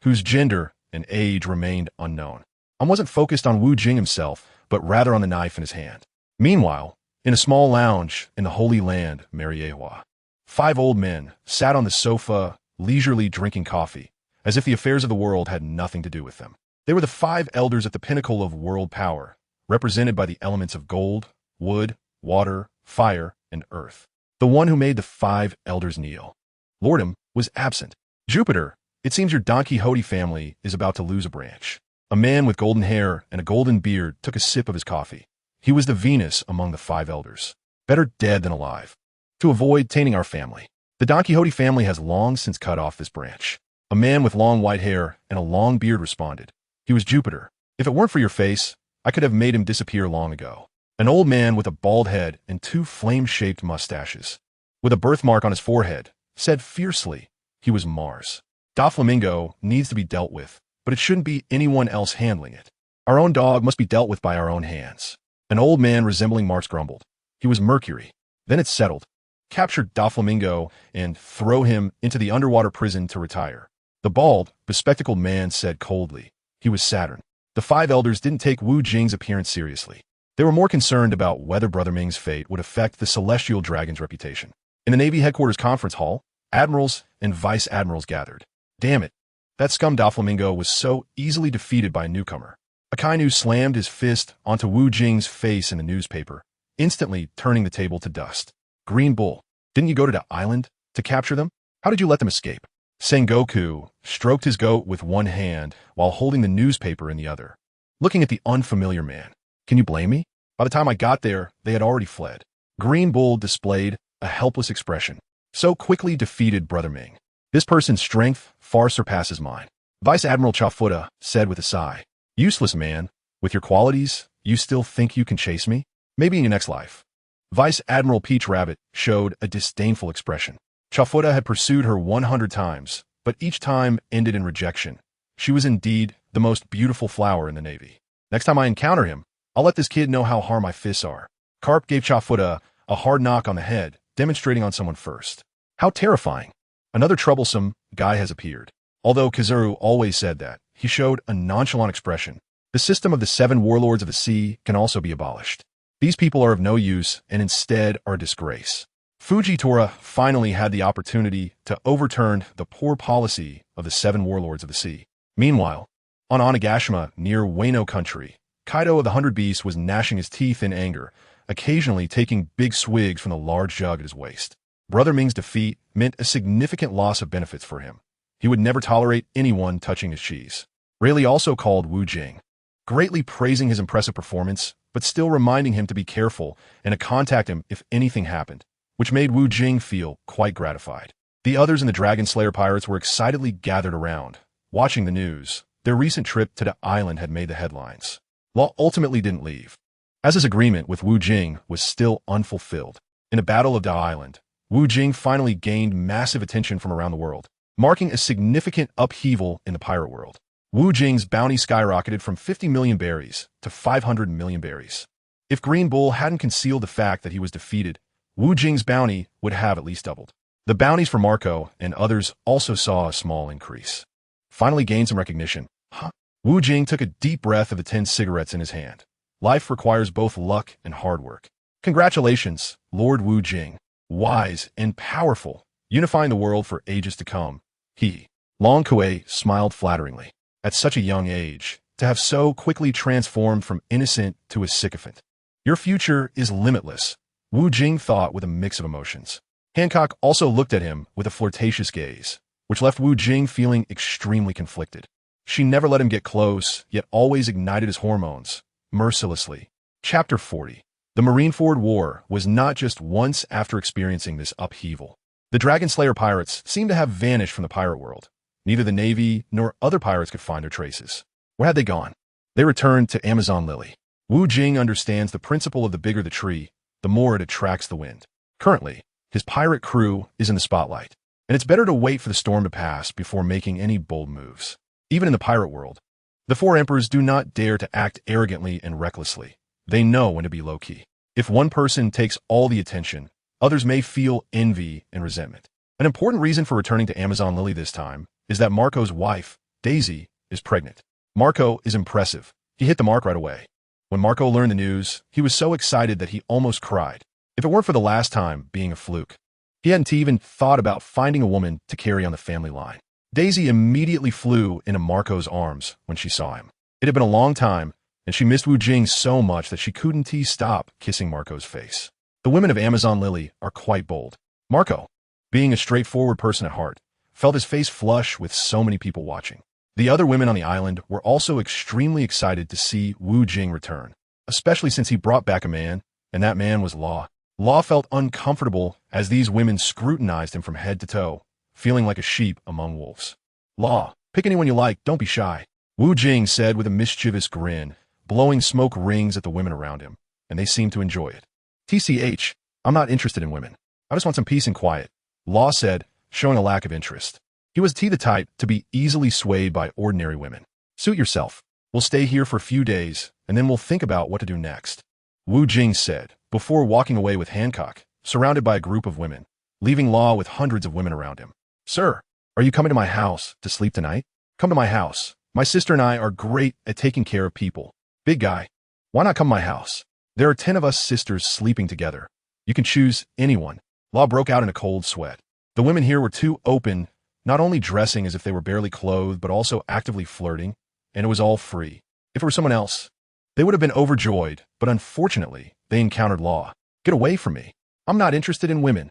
whose gender and age remained unknown. I wasn't focused on Wu Jing himself, but rather on the knife in his hand. Meanwhile, in a small lounge in the Holy Land, Miraculously, 5 old men sat on the sofa, leisurely drinking coffee, as if the affairs of the world had nothing to do with them. They were the 5 elders at the pinnacle of world power, represented by the elements of gold, wood, water, fire, and earth. The one who made the 5 elders kneel, Lordum, was absent. Jupiter, it seems your Don Quixote family is about to lose a branch. A man with golden hair and a golden beard took a sip of his coffee. He was the Venus among the 5 elders. Better dead than alive. To avoid tainting our family, the Don Quixote family has long since cut off this branch. A man with long white hair and a long beard responded. He was Jupiter. If it weren't for your face, I could have made him disappear long ago. An old man with a bald head and 2 flame-shaped mustaches, with a birthmark on his forehead, said fiercely, he was Mars. Doflamingo needs to be dealt with, but it shouldn't be anyone else handling it. Our own dog must be dealt with by our own hands. An old man resembling Mars grumbled. He was Mercury. Then it settled. Capture Doflamingo and throw him into the underwater prison to retire. The bald, bespectacled man said coldly. He was Saturn. The 5 elders didn't take Wu Jing's appearance seriously. They were more concerned about whether Brother Ming's fate would affect the celestial dragon's reputation. In the Navy headquarters conference hall, admirals and vice admirals gathered. Damn it. That scum Doflamingo was so easily defeated by a newcomer. Akainu slammed his fist onto Wu Jing's face in the newspaper, instantly turning the table to dust. Green Bull, didn't you go to the island to capture them? How did you let them escape? Sengoku stroked his goat with one hand while holding the newspaper in the other, looking at the unfamiliar man. Can you blame me? By the time I got there, they had already fled. Green Bull displayed a helpless expression. So quickly defeated Brother Ming. This person's strength far surpasses mine. Vice Admiral Chafuta said with a sigh. Useless man, with your qualities, you still think you can chase me? Maybe in your next life. Vice Admiral Peach Rabbit showed a disdainful expression. Chafuta had pursued her 100 times, but each time ended in rejection. She was indeed the most beautiful flower in the Navy. Next time I encounter him, I'll let this kid know how hard my fists are. Carp gave Chafuta a hard knock on the head, demonstrating on someone first. How terrifying. Another troublesome guy has appeared. Although Kizaru always said that, he showed a nonchalant expression. The system of the 7 warlords of the sea can also be abolished. These people are of no use and instead are a disgrace. Fujitora finally had the opportunity to overturn the poor policy of the 7 warlords of the sea. Meanwhile, on Onigashima, near Wano country, Kaido of the 100 Beasts was gnashing his teeth in anger, occasionally taking big swigs from the large jug at his waist. Brother Ming's defeat meant a significant loss of benefits for him. He would never tolerate anyone touching his cheese. Rayleigh also called Wu Jing, greatly praising his impressive performance, but still reminding him to be careful and to contact him if anything happened, which made Wu Jing feel quite gratified. The others in the Dragon Slayer pirates were excitedly gathered around, watching the news. Their recent trip to the island had made the headlines. Law ultimately didn't leave, as his agreement with Wu Jing was still unfulfilled. In the Battle of the Island, Wu Jing finally gained massive attention from around the world, marking a significant upheaval in the pirate world. Wu Jing's bounty skyrocketed from 50 million berries to 500 million berries. If Green Bull hadn't concealed the fact that he was defeated, Wu Jing's bounty would have at least doubled. The bounties for Marco and others also saw a small increase. Finally gained some recognition. Wu Jing took a deep breath of the 10 cigarettes in his hand. Life requires both luck and hard work. Congratulations, Lord Wu Jing. Wise and powerful, unifying the world for ages to come. Long Kuei smiled flatteringly. At such a young age, to have so quickly transformed from innocent to a sycophant. Your future is limitless, Wu Jing thought with a mix of emotions. Hancock also looked at him with a flirtatious gaze, which left Wu Jing feeling extremely conflicted. She never let him get close, yet always ignited his hormones, mercilessly. Chapter 40. The Marineford War was not just once after experiencing this upheaval. The Dragon Slayer pirates seemed to have vanished from the pirate world. Neither the Navy nor other pirates could find their traces. Where had they gone? They returned to Amazon Lily. Wu Jing understands the principle of the bigger the tree, the more it attracts the wind. Currently, his pirate crew is in the spotlight, and it's better to wait for the storm to pass before making any bold moves. Even in the pirate world, the 4 emperors do not dare to act arrogantly and recklessly. They know when to be low-key. If one person takes all the attention, others may feel envy and resentment. An important reason for returning to Amazon Lily this time is that Marco's wife, Daisy, is pregnant. Marco is impressive. He hit the mark right away. When Marco learned the news, he was so excited that he almost cried. If it weren't for the last time being a fluke, he hadn't even thought about finding a woman to carry on the family line. Daisy immediately flew into Marco's arms when she saw him. It had been a long time, and she missed Wu Jing so much that she couldn't stop kissing Marco's face. The women of Amazon Lily are quite bold. Marco, being a straightforward person at heart, felt his face flush with so many people watching. The other women on the island were also extremely excited to see Wu Jing return, especially since he brought back a man, and that man was Law. Law felt uncomfortable as these women scrutinized him from head to toe, feeling like a sheep among wolves. Law, pick anyone you like, don't be shy, Wu Jing said with a mischievous grin, blowing smoke rings at the women around him, and they seemed to enjoy it. TCH, I'm not interested in women. I just want some peace and quiet, Law said, showing a lack of interest. He was the type to be easily swayed by ordinary women. Suit yourself. We'll stay here for a few days, and then we'll think about what to do next, Wu Jing said, before walking away with Hancock, surrounded by a group of women, leaving Law with hundreds of women around him. Sir, are you coming to my house to sleep tonight? Come to my house. My sister and I are great at taking care of people. Big guy, why not come to my house? There are 10 of us sisters sleeping together. You can choose anyone. Law broke out in a cold sweat. The women here were too open, not only dressing as if they were barely clothed, but also actively flirting, and it was all free. If it were someone else, they would have been overjoyed, but unfortunately, they encountered Law. Get away from me. I'm not interested in women,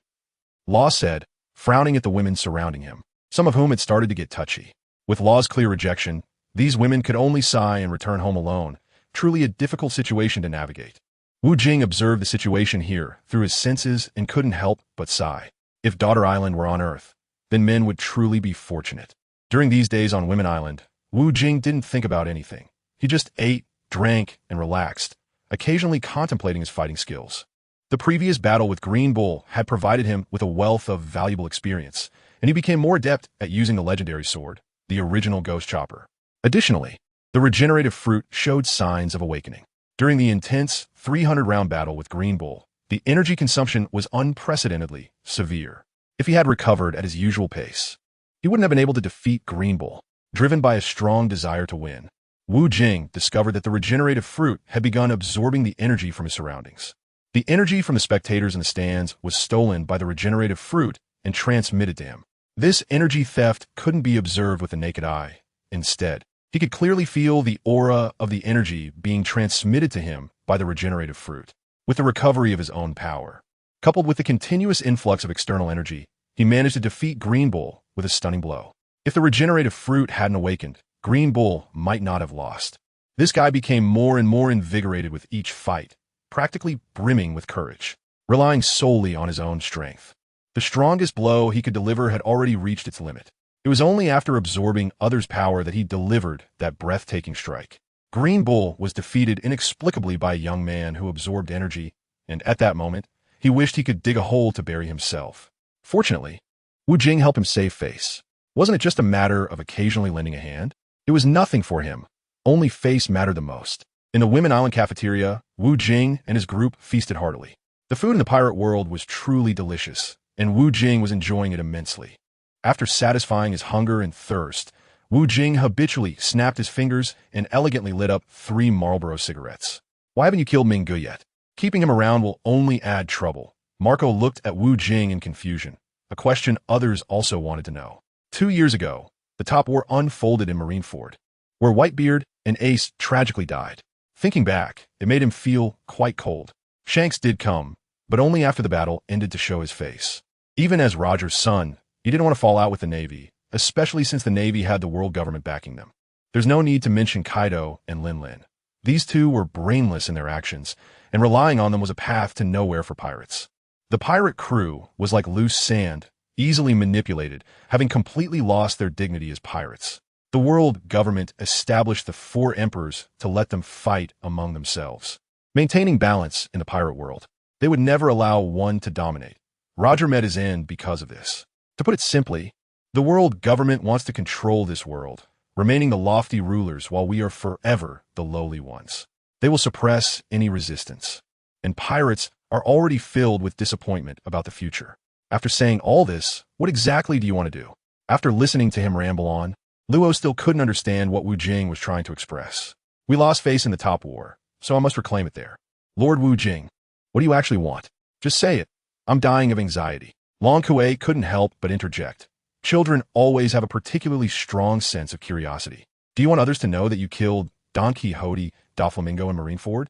Law said, frowning at the women surrounding him, some of whom had started to get touchy. With Law's clear rejection, these women could only sigh and return home alone, truly a difficult situation to navigate. Wu Jing observed the situation here through his senses and couldn't help but sigh. If Daughter Island were on Earth, then men would truly be fortunate. During these days on Women Island, Wu Jing didn't think about anything. He just ate, drank, and relaxed, occasionally contemplating his fighting skills. The previous battle with Green Bull had provided him with a wealth of valuable experience, and he became more adept at using the legendary sword, the original Ghost Chopper. Additionally, the regenerative fruit showed signs of awakening. During the intense 300-round battle with Green Bull, the energy consumption was unprecedentedly severe. if he had recovered at his usual pace, he wouldn't have been able to defeat Green Bull. Driven by a strong desire to win, Wu Jing discovered that the regenerative fruit had begun absorbing the energy from his surroundings. The energy from the spectators in the stands was stolen by the regenerative fruit and transmitted to him. This energy theft couldn't be observed with the naked eye. Instead, he could clearly feel the aura of the energy being transmitted to him by the regenerative fruit. With the recovery of his own power, coupled with the continuous influx of external energy, he managed to defeat Green Bull with a stunning blow. If the regenerative fruit hadn't awakened, Green Bull might not have lost. This guy became more and more invigorated with each fight, practically brimming with courage, relying solely on his own strength. The strongest blow he could deliver had already reached its limit. It was only after absorbing others' power that he delivered that breathtaking strike. Green Bull was defeated inexplicably by a young man who absorbed energy, and at that moment, he wished he could dig a hole to bury himself. Fortunately, Wu Jing helped him save face. Wasn't it just a matter of occasionally lending a hand? It was nothing for him. Only face mattered the most. In the Women Island cafeteria, Wu Jing and his group feasted heartily. The food in the pirate world was truly delicious, and Wu Jing was enjoying it immensely. After satisfying his hunger and thirst, Wu Jing habitually snapped his fingers and elegantly lit up 3 Marlboro cigarettes. Why haven't you killed Minggu yet? Keeping him around will only add trouble. Marco looked at Wu Jing in confusion, a question others also wanted to know. 2 years ago, the top war unfolded in Marineford, where Whitebeard and Ace tragically died. Thinking back, it made him feel quite cold. Shanks did come, but only after the battle ended to show his face. Even as Roger's son, he didn't want to fall out with the Navy, especially since the Navy had the world government backing them. There's no need to mention Kaido and Lin Lin. These two were brainless in their actions, and relying on them was a path to nowhere for pirates. The pirate crew was like loose sand, easily manipulated, having completely lost their dignity as pirates. The world government established the 4 emperors to let them fight among themselves, maintaining balance in the pirate world. They would never allow one to dominate. Roger met his end because of this. To put it simply, the world government wants to control this world, remaining the lofty rulers while we are forever the lowly ones. They will suppress any resistance. And pirates are already filled with disappointment about the future. After saying all this, what exactly do you want to do? After listening to him ramble on, Luo still couldn't understand what Wu Jing was trying to express. We lost face in the top war, so I must reclaim it there. Lord Wu Jing, what do you actually want? Just say it. I'm dying of anxiety. Long Kuei couldn't help but interject. Children always have a particularly strong sense of curiosity. Do you want others to know that you killed Don Quixote, Doflamingo, and Marineford?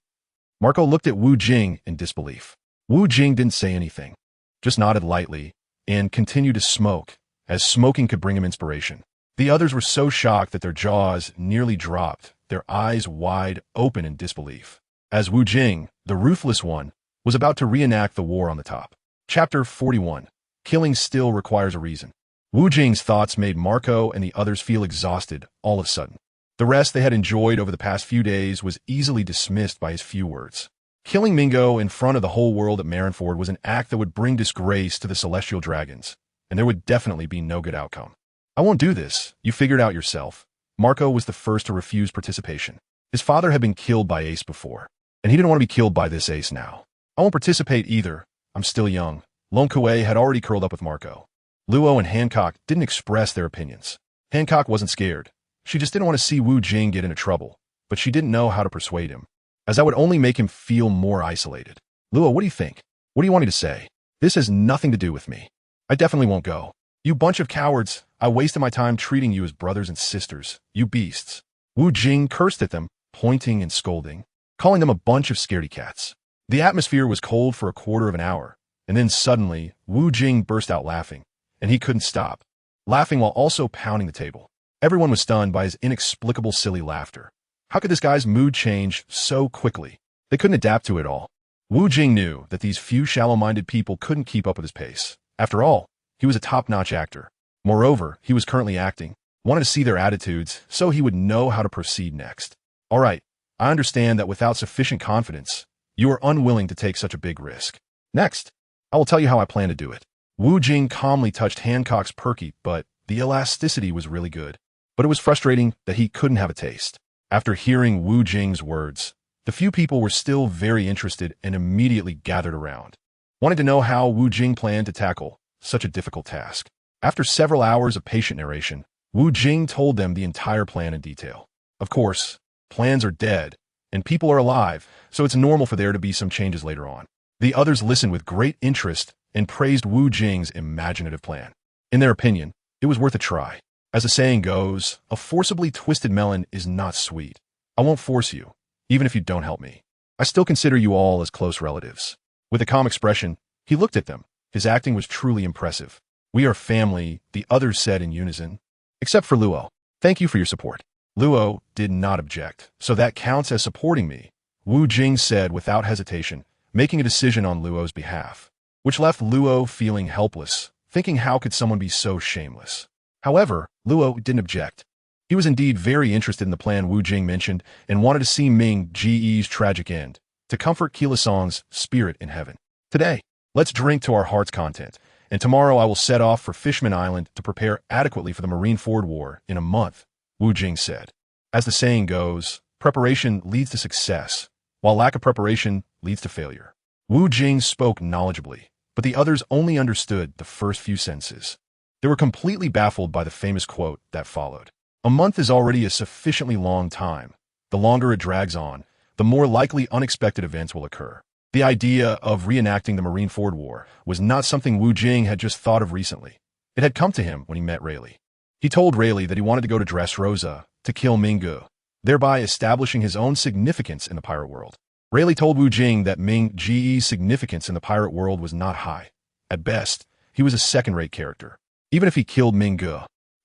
Marco looked at Wu Jing in disbelief. Wu Jing didn't say anything, just nodded lightly, and continued to smoke, as smoking could bring him inspiration. The others were so shocked that their jaws nearly dropped, their eyes wide open in disbelief, as Wu Jing, the ruthless one, was about to reenact the war on the top. Chapter 41. Killing still requires a reason. Wu Jing's thoughts made Marco and the others feel exhausted all of a sudden. The rest they had enjoyed over the past few days was easily dismissed by his few words. Killing Mingo in front of the whole world at Marineford was an act that would bring disgrace to the Celestial Dragons, and there would definitely be no good outcome. I won't do this. You figured out yourself. Marco was the first to refuse participation. His father had been killed by Ace before, and he didn't want to be killed by this Ace now. I won't participate either. I'm still young. Long Kuei had already curled up with Marco. Luo and Hancock didn't express their opinions. Hancock wasn't scared. She just didn't want to see Wu Jing get into trouble, but she didn't know how to persuade him, as that would only make him feel more isolated. Luo, what do you think? What do you want me to say? This has nothing to do with me. I definitely won't go. You bunch of cowards. I wasted my time treating you as brothers and sisters. You beasts. Wu Jing cursed at them, pointing and scolding, calling them a bunch of scaredy cats. The atmosphere was cold for a quarter of an hour, and then suddenly, Wu Jing burst out laughing, and he couldn't stop, laughing while also pounding the table. Everyone was stunned by his inexplicable silly laughter. How could this guy's mood change so quickly? They couldn't adapt to it all. Wu Jing knew that these few shallow-minded people couldn't keep up with his pace. After all, he was a top-notch actor. Moreover, he was currently acting, wanted to see their attitudes so he would know how to proceed next. All right, I understand that without sufficient confidence, you are unwilling to take such a big risk. Next, I will tell you how I plan to do it. Wu Jing calmly touched Hancock's perky, but the elasticity was really good. But it was frustrating that he couldn't have a taste. After hearing Wu Jing's words, the few people were still very interested and immediately gathered around, wanting to know how Wu Jing planned to tackle such a difficult task. After several hours of patient narration, Jing told them the entire plan in detail. Of course, plans are dead, and people are alive, so it's normal for there to be some changes later on. The others listened with great interest and praised Jing's imaginative plan. In their opinion, it was worth a try. As the saying goes, a forcibly twisted melon is not sweet. I won't force you, even if you don't help me. I still consider you all as close relatives. With a calm expression, he looked at them. His acting was truly impressive. We are family, the others said in unison. Except for Luo. Thank you for your support. Luo did not object, so that counts as supporting me, Jing said without hesitation, making a decision on Luo's behalf, which left Luo feeling helpless, thinking how could someone be so shameless. However, Luo didn't object. He was indeed very interested in the plan Jing mentioned and wanted to see Ming Ge's tragic end, to comfort Keelasong's spirit in heaven. Today, let's drink to our heart's content, and tomorrow I will set off for Fishman Island to prepare adequately for the Marineford War in a month, Jing said. As the saying goes, preparation leads to success, while lack of preparation leads to failure. Jing spoke knowledgeably, but the others only understood the first few sentences. They were completely baffled by the famous quote that followed. A month is already a sufficiently long time. The longer it drags on, the more likely unexpected events will occur. The idea of reenacting the Marineford War was not something Jing had just thought of recently. It had come to him when he met Rayleigh. He told Rayleigh that he wanted to go to Dressrosa to kill Ming, thereby establishing his own significance in the pirate world. Rayleigh told Jing that Ming Ge's significance in the pirate world was not high. At best, he was a second-rate character. Even if he killed Ming,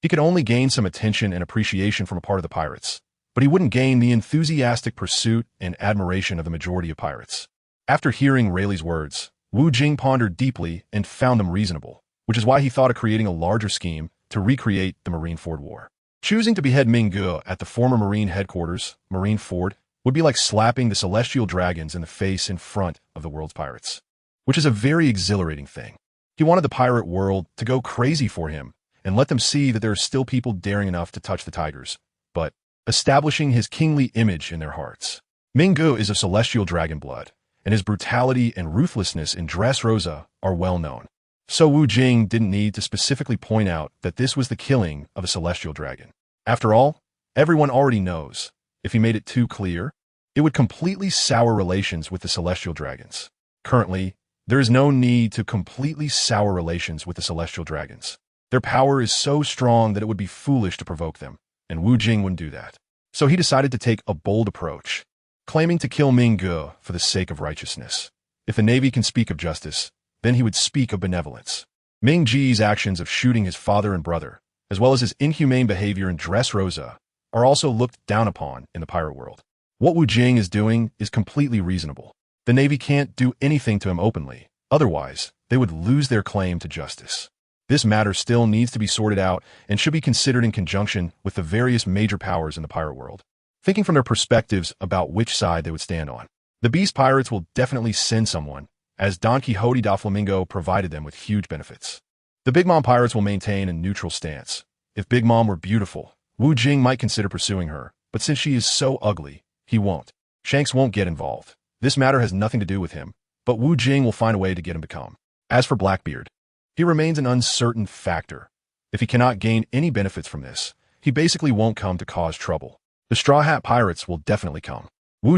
he could only gain some attention and appreciation from a part of the pirates, but he wouldn't gain the enthusiastic pursuit and admiration of the majority of pirates. After hearing Rayleigh's words, Jing pondered deeply and found them reasonable, which is why he thought of creating a larger scheme to recreate the Marineford War. Choosing to behead Ming at the former Marine headquarters, Marineford, would be like slapping the celestial dragons in the face in front of the world's pirates, which is a very exhilarating thing. He wanted the pirate world to go crazy for him and let them see that there are still people daring enough to touch the tigers, but establishing his kingly image in their hearts. Ming is of celestial dragon blood, and his brutality and ruthlessness in Dressrosa are well known. So Jing didn't need to specifically point out that this was the killing of a celestial dragon. After all, everyone already knows. If he made it too clear, it would completely sour relations with the celestial dragons. Currently, there is no need to completely sour relations with the celestial dragons. Their power is so strong that it would be foolish to provoke them, and Jing wouldn't do that. So he decided to take a bold approach, claiming to kill Ming for the sake of righteousness. If the Navy can speak of justice, then he would speak of benevolence. Ming Ge's actions of shooting his father and brother, as well as his inhumane behavior in Dressrosa, are also looked down upon in the pirate world. What Jing is doing is completely reasonable. The Navy can't do anything to him openly, otherwise they would lose their claim to justice. This matter still needs to be sorted out and should be considered in conjunction with the various major powers in the pirate world, thinking from their perspectives about which side they would stand on. The Beast Pirates will definitely send someone, as Don Quixote da Flamingo provided them with huge benefits. The Big Mom Pirates will maintain a neutral stance. If Big Mom were beautiful, Jing might consider pursuing her, but since she is so ugly, he won't. Shanks won't get involved. This matter has nothing to do with him, but Jing will find a way to get him to come. As for Blackbeard, he remains an uncertain factor. If he cannot gain any benefits from this, he basically won't come to cause trouble. The Straw Hat Pirates will definitely come.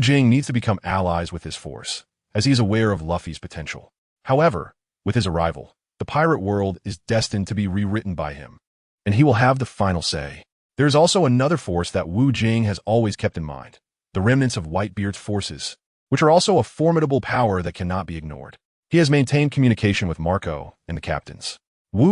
Jing needs to become allies with this force, as he is aware of Luffy's potential. However, with his arrival, the pirate world is destined to be rewritten by him, and he will have the final say. There is also another force that Jing has always kept in mind, the remnants of Whitebeard's forces, which are also a formidable power that cannot be ignored. He has maintained communication with Marco and the captains.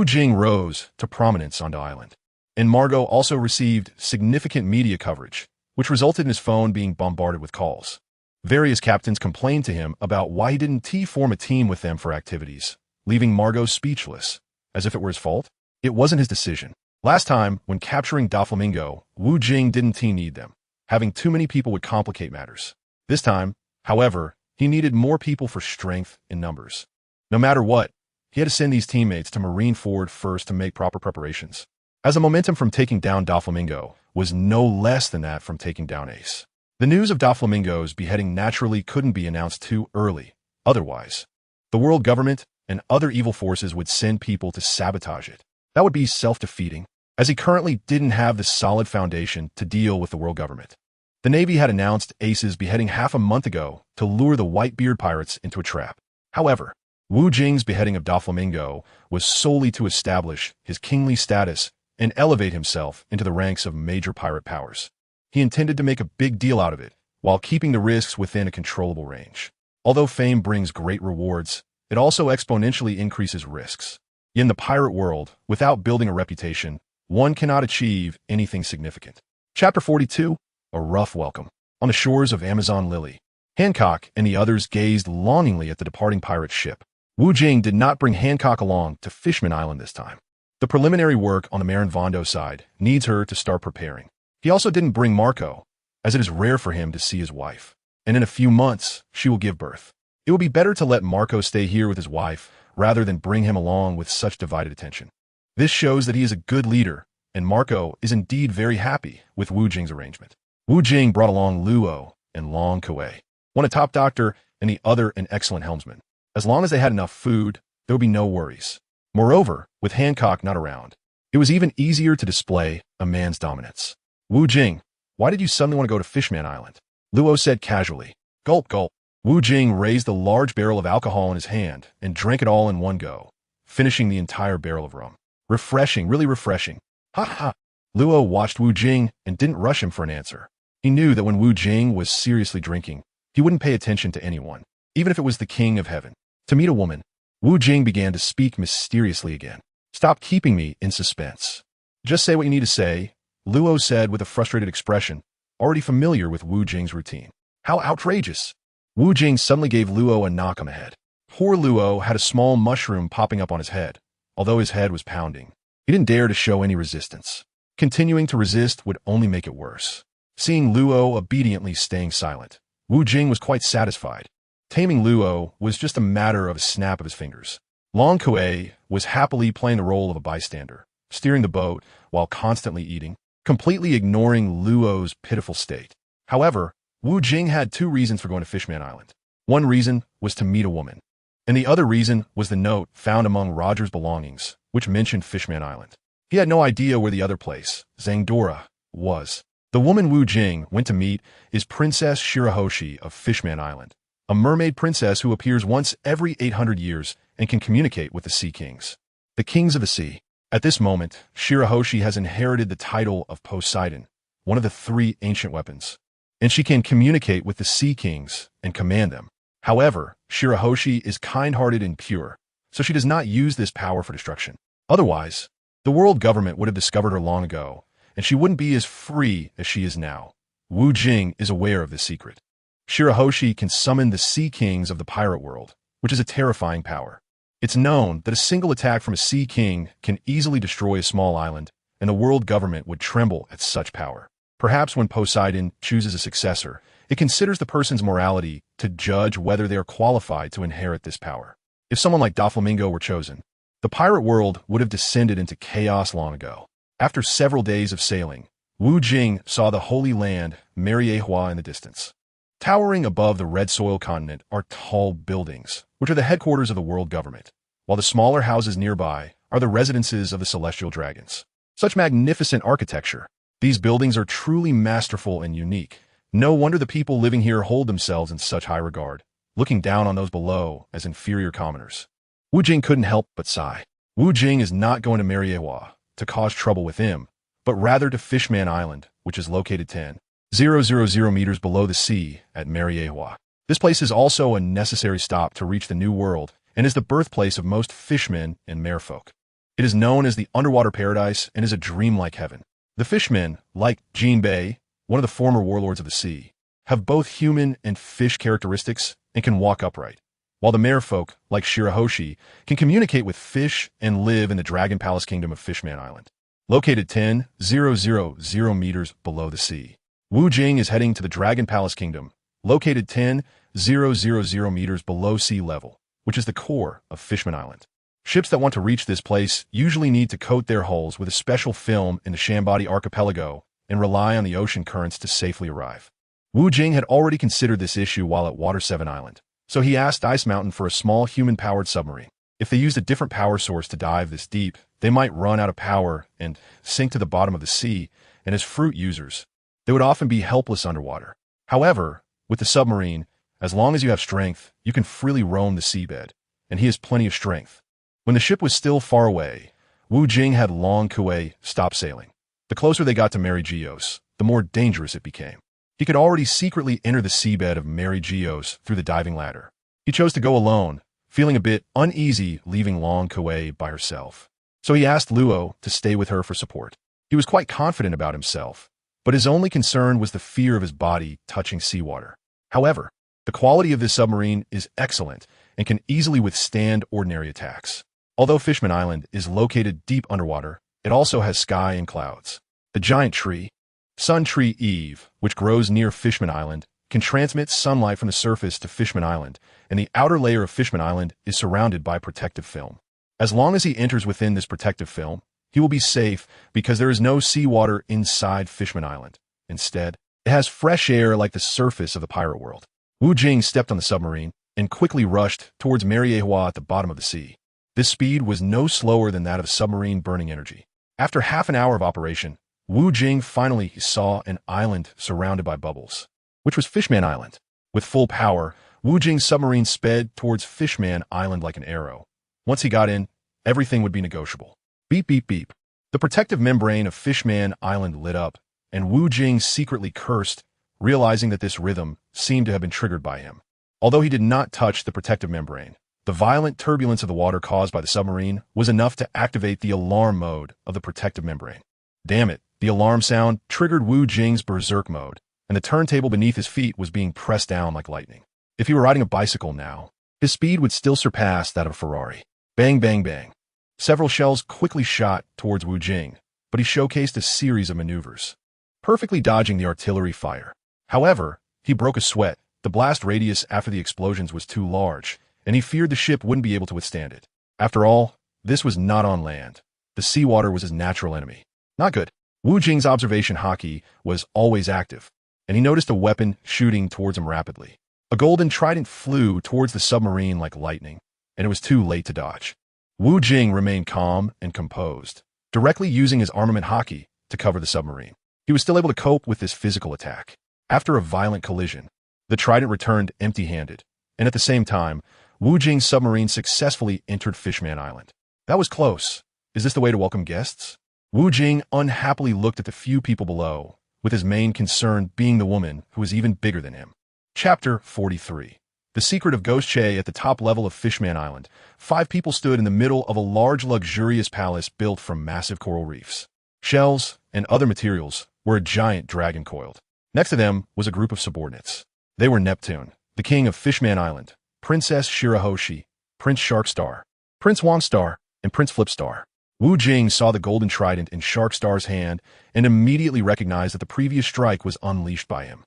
Jing rose to prominence on the island, and Margot also received significant media coverage, which resulted in his phone being bombarded with calls. Various captains complained to him about why he didn't form a team with them for activities, leaving Margot speechless, as if it were his fault. It wasn't his decision. Last time, when capturing Doflamingo, Jing didn't need them. Having too many people would complicate matters. This time, however, he needed more people for strength in numbers. No matter what, he had to send these teammates to Marineford first to make proper preparations, as the momentum from taking down Doflamingo was no less than that from taking down Ace. The news of Doflamingo's beheading naturally couldn't be announced too early. Otherwise, the world government and other evil forces would send people to sabotage it. That would be self-defeating, as he currently didn't have the solid foundation to deal with the world government. The Navy had announced Ace's beheading half a month ago to lure the Whitebeard pirates into a trap. However, Wu Jing's beheading of Doflamingo was solely to establish his kingly status and elevate himself into the ranks of major pirate powers. He intended to make a big deal out of it, while keeping the risks within a controllable range. Although fame brings great rewards, it also exponentially increases risks. In the pirate world, without building a reputation, one cannot achieve anything significant. Chapter 42, A Rough Welcome. On the shores of Amazon Lily, Hancock and the others gazed longingly at the departing pirate ship. Wu Jing did not bring Hancock along to Fishman Island this time. The preliminary work on the Marin Vondo side needs her to start preparing. He also didn't bring Marco, as it is rare for him to see his wife, and in a few months, she will give birth. It would be better to let Marco stay here with his wife rather than bring him along with such divided attention. This shows that he is a good leader, and Marco is indeed very happy with Wu Jing's arrangement. Wu Jing brought along Luo and Long Kuei, one a top doctor and the other an excellent helmsman. As long as they had enough food, there would be no worries. Moreover, with Hancock not around, it was even easier to display a man's dominance. Wu Jing, why did you suddenly want to go to Fishman Island? Luo said casually. Gulp, gulp. Wu Jing raised a large barrel of alcohol in his hand and drank it all in one go, finishing the entire barrel of rum. Refreshing, really refreshing. Ha ha. Luo watched Wu Jing and didn't rush him for an answer. He knew that when Wu Jing was seriously drinking, he wouldn't pay attention to anyone, even if it was the king of heaven. To meet a woman, Wu Jing began to speak mysteriously again. Stop keeping me in suspense. Just say what you need to say, Luo said with a frustrated expression, already familiar with Wu Jing's routine. How outrageous! Wu Jing suddenly gave Luo a knock on the head. Poor Luo had a small mushroom popping up on his head, although his head was pounding. He didn't dare to show any resistance. Continuing to resist would only make it worse. Seeing Luo obediently staying silent, Wu Jing was quite satisfied. Taming Luo was just a matter of a snap of his fingers. Long Kuei was happily playing the role of a bystander, steering the boat while constantly eating, completely ignoring Luo's pitiful state. However, Wu Jing had two reasons for going to Fishman Island. One reason was to meet a woman, and the other reason was the note found among Roger's belongings, which mentioned Fishman Island. He had no idea where the other place, Zangdora, was. The woman Wu Jing went to meet is Princess Shirahoshi of Fishman Island, a mermaid princess who appears once every 800 years and can communicate with the Sea Kings. The Kings of the Sea. At this moment, Shirahoshi has inherited the title of Poseidon, one of the three ancient weapons, and she can communicate with the Sea Kings and command them. However, Shirahoshi is kind-hearted and pure, so she does not use this power for destruction. Otherwise, the world government would have discovered her long ago, and she wouldn't be as free as she is now. Wu Jing is aware of this secret. Shirahoshi can summon the Sea Kings of the pirate world, which is a terrifying power. It's known that a single attack from a Sea King can easily destroy a small island, and the world government would tremble at such power. Perhaps when Poseidon chooses a successor, it considers the person's morality to judge whether they are qualified to inherit this power. If someone like Doflamingo were chosen, the pirate world would have descended into chaos long ago. After several days of sailing, Wu Jing saw the holy land Miraculously in the distance. Towering above the red soil continent are tall buildings, which are the headquarters of the world government, while the smaller houses nearby are the residences of the celestial dragons. Such magnificent architecture. These buildings are truly masterful and unique. No wonder the people living here hold themselves in such high regard, looking down on those below as inferior commoners. Wu Jing couldn't help but sigh. Wu Jing is not going to Miraculously to cause trouble with him, but rather to Fishman Island, which is located 10,000 meters below the sea at Miraculously. This place is also a necessary stop to reach the New World and is the birthplace of most fishmen and merfolk. It is known as the underwater paradise and is a dream-like heaven. The fishmen, like Jinbei, one of the former warlords of the sea, have both human and fish characteristics and can walk upright, while the merfolk, like Shirahoshi, can communicate with fish and live in the Dragon Palace Kingdom of Fishman Island. Located 10,000 meters below the sea, Wu Jing is heading to the Dragon Palace Kingdom, located 10,000 meters below sea level, which is the core of Fishman Island. Ships that want to reach this place usually need to coat their hulls with a special film in the Shambadi archipelago and rely on the ocean currents to safely arrive. Wu Jing had already considered this issue while at Water 7 Island, so he asked Ice Mountain for a small human-powered submarine. If they used a different power source to dive this deep, they might run out of power and sink to the bottom of the sea, and as fruit users, they would often be helpless underwater. However, with the submarine, as long as you have strength, you can freely roam the seabed, and he has plenty of strength. When the ship was still far away, Wu Jing had Long Kuei stop sailing. The closer they got to Miraculously, the more dangerous it became. He could already secretly enter the seabed of Miraculously through the diving ladder. He chose to go alone, feeling a bit uneasy leaving Long Kuei by herself. So he asked Luo to stay with her for support. He was quite confident about himself, but his only concern was the fear of his body touching seawater. However, the quality of this submarine is excellent and can easily withstand ordinary attacks. Although Fishman Island is located deep underwater, it also has sky and clouds. The giant tree, Sun Tree Eve, which grows near Fishman Island, can transmit sunlight from the surface to Fishman Island, and the outer layer of Fishman Island is surrounded by protective film. As long as he enters within this protective film, he will be safe because there is no seawater inside Fishman Island. Instead, it has fresh air like the surface of the pirate world. Wu Jing stepped on the submarine and quickly rushed towards Miraculously at the bottom of the sea. This speed was no slower than that of submarine burning energy. After half an hour of operation, Wu Jing finally saw an island surrounded by bubbles, which was Fishman Island. With full power, Wu Jing's submarine sped towards Fishman Island like an arrow. Once he got in, everything would be negotiable. Beep, beep, beep. The protective membrane of Fishman Island lit up, and Wu Jing secretly cursed, realizing that this rhythm seemed to have been triggered by him. Although he did not touch the protective membrane, the violent turbulence of the water caused by the submarine was enough to activate the alarm mode of the protective membrane. Damn it, the alarm sound triggered Wu Jing's berserk mode, and the turntable beneath his feet was being pressed down like lightning. If he were riding a bicycle now, his speed would still surpass that of a Ferrari. Bang, bang, bang. Several shells quickly shot towards Wu Jing, but he showcased a series of maneuvers, perfectly dodging the artillery fire. However, he broke a sweat. The blast radius after the explosions was too large, and he feared the ship wouldn't be able to withstand it. After all, this was not on land. The seawater was his natural enemy. Not good. Wu Jing's observation haki was always active, and he noticed a weapon shooting towards him rapidly. A golden trident flew towards the submarine like lightning, and it was too late to dodge. Wu Jing remained calm and composed, directly using his armament haki to cover the submarine. He was still able to cope with this physical attack. After a violent collision, the trident returned empty-handed, and at the same time, Wu Jing's submarine successfully entered Fishman Island. That was close. Is this the way to welcome guests? Wu Jing unhappily looked at the few people below, with his main concern being the woman who was even bigger than him. Chapter 43. The Secret of Ghost Che. At the top level of Fishman Island, 5 people stood in the middle of a large luxurious palace built from massive coral reefs. Shells and other materials were a giant dragon coiled. Next to them was a group of subordinates. They were Neptune, the king of Fishman Island, Princess Shirahoshi, Prince Sharkstar, Prince Wangstar, and Prince Flipstar. Wu Jing saw the golden trident in Sharkstar's hand and immediately recognized that the previous strike was unleashed by him.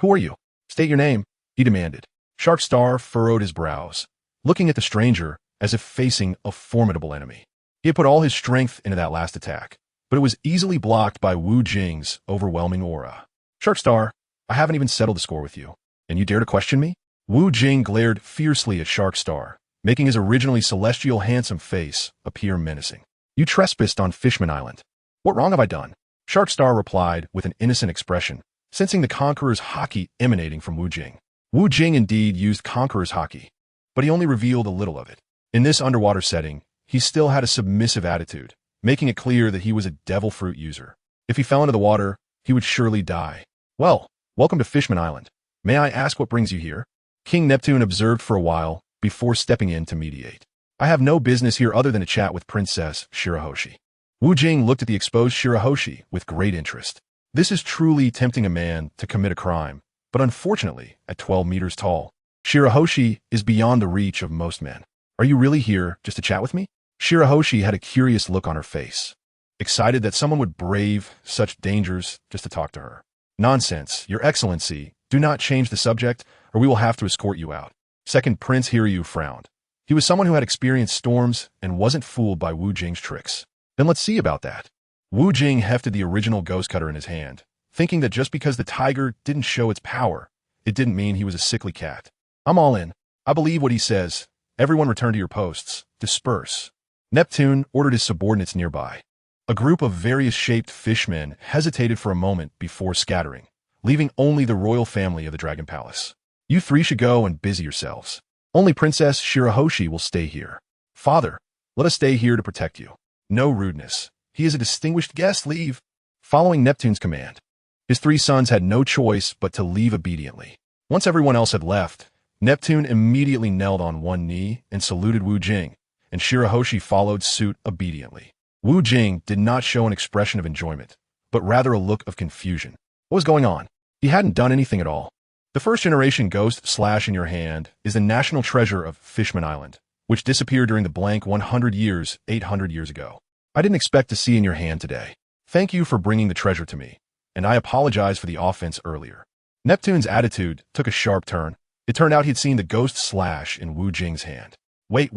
Who are you? State your name, he demanded. Sharkstar furrowed his brows, looking at the stranger as if facing a formidable enemy. He had put all his strength into that last attack, but it was easily blocked by Wu Jing's overwhelming aura. Sharkstar, I haven't even settled the score with you, and you dare to question me? Wu Jing glared fiercely at Sharkstar, making his originally celestial handsome face appear menacing. You trespassed on Fishman Island. What wrong have I done? Sharkstar replied with an innocent expression, sensing the Conqueror's haki emanating from Wu Jing. Wu Jing indeed used Conqueror's haki, but he only revealed a little of it. In this underwater setting, he still had a submissive attitude, making it clear that he was a devil fruit user. If he fell into the water, he would surely die. Well, welcome to Fishman Island. May I ask what brings you here? King Neptune observed for a while before stepping in to mediate. I have no business here other than to chat with Princess Shirahoshi. Wu Jing looked at the exposed Shirahoshi with great interest. This is truly tempting a man to commit a crime, but unfortunately, at 12 meters tall, Shirahoshi is beyond the reach of most men. Are you really here just to chat with me? Shirahoshi had a curious look on her face, excited that someone would brave such dangers just to talk to her. Nonsense, Your Excellency. Do not change the subject, or we will have to escort you out. Second Prince Hiryu frowned. He was someone who had experienced storms and wasn't fooled by Wu Jing's tricks. Then let's see about that. Wu Jing hefted the original ghost cutter in his hand, thinking that just because the tiger didn't show its power, it didn't mean he was a sickly cat. I'm all in. I believe what he says. Everyone return to your posts. disperse. Neptune ordered his subordinates nearby. A group of various shaped fishmen hesitated for a moment before scattering, leaving only the royal family of the Dragon Palace. You three should go and busy yourselves. Only Princess Shirahoshi will stay here. Father, let us stay here to protect you. No rudeness. He is a distinguished guest. Leave. Following Neptune's command, his three sons had no choice but to leave obediently. Once everyone else had left, Neptune immediately knelt on one knee and saluted Wu Jing, and Shirahoshi followed suit obediently. Wu Jing did not show an expression of enjoyment, but rather a look of confusion. What was going on? He hadn't done anything at all. The first-generation ghost slash in your hand is the national treasure of Fishman Island, which disappeared during the blank 100 years, 800 years ago. I didn't expect to see in your hand today. Thank you for bringing the treasure to me, and I apologize for the offense earlier. Neptune's attitude took a sharp turn. It turned out he'd seen the ghost slash in Wu Jing's hand. Wait.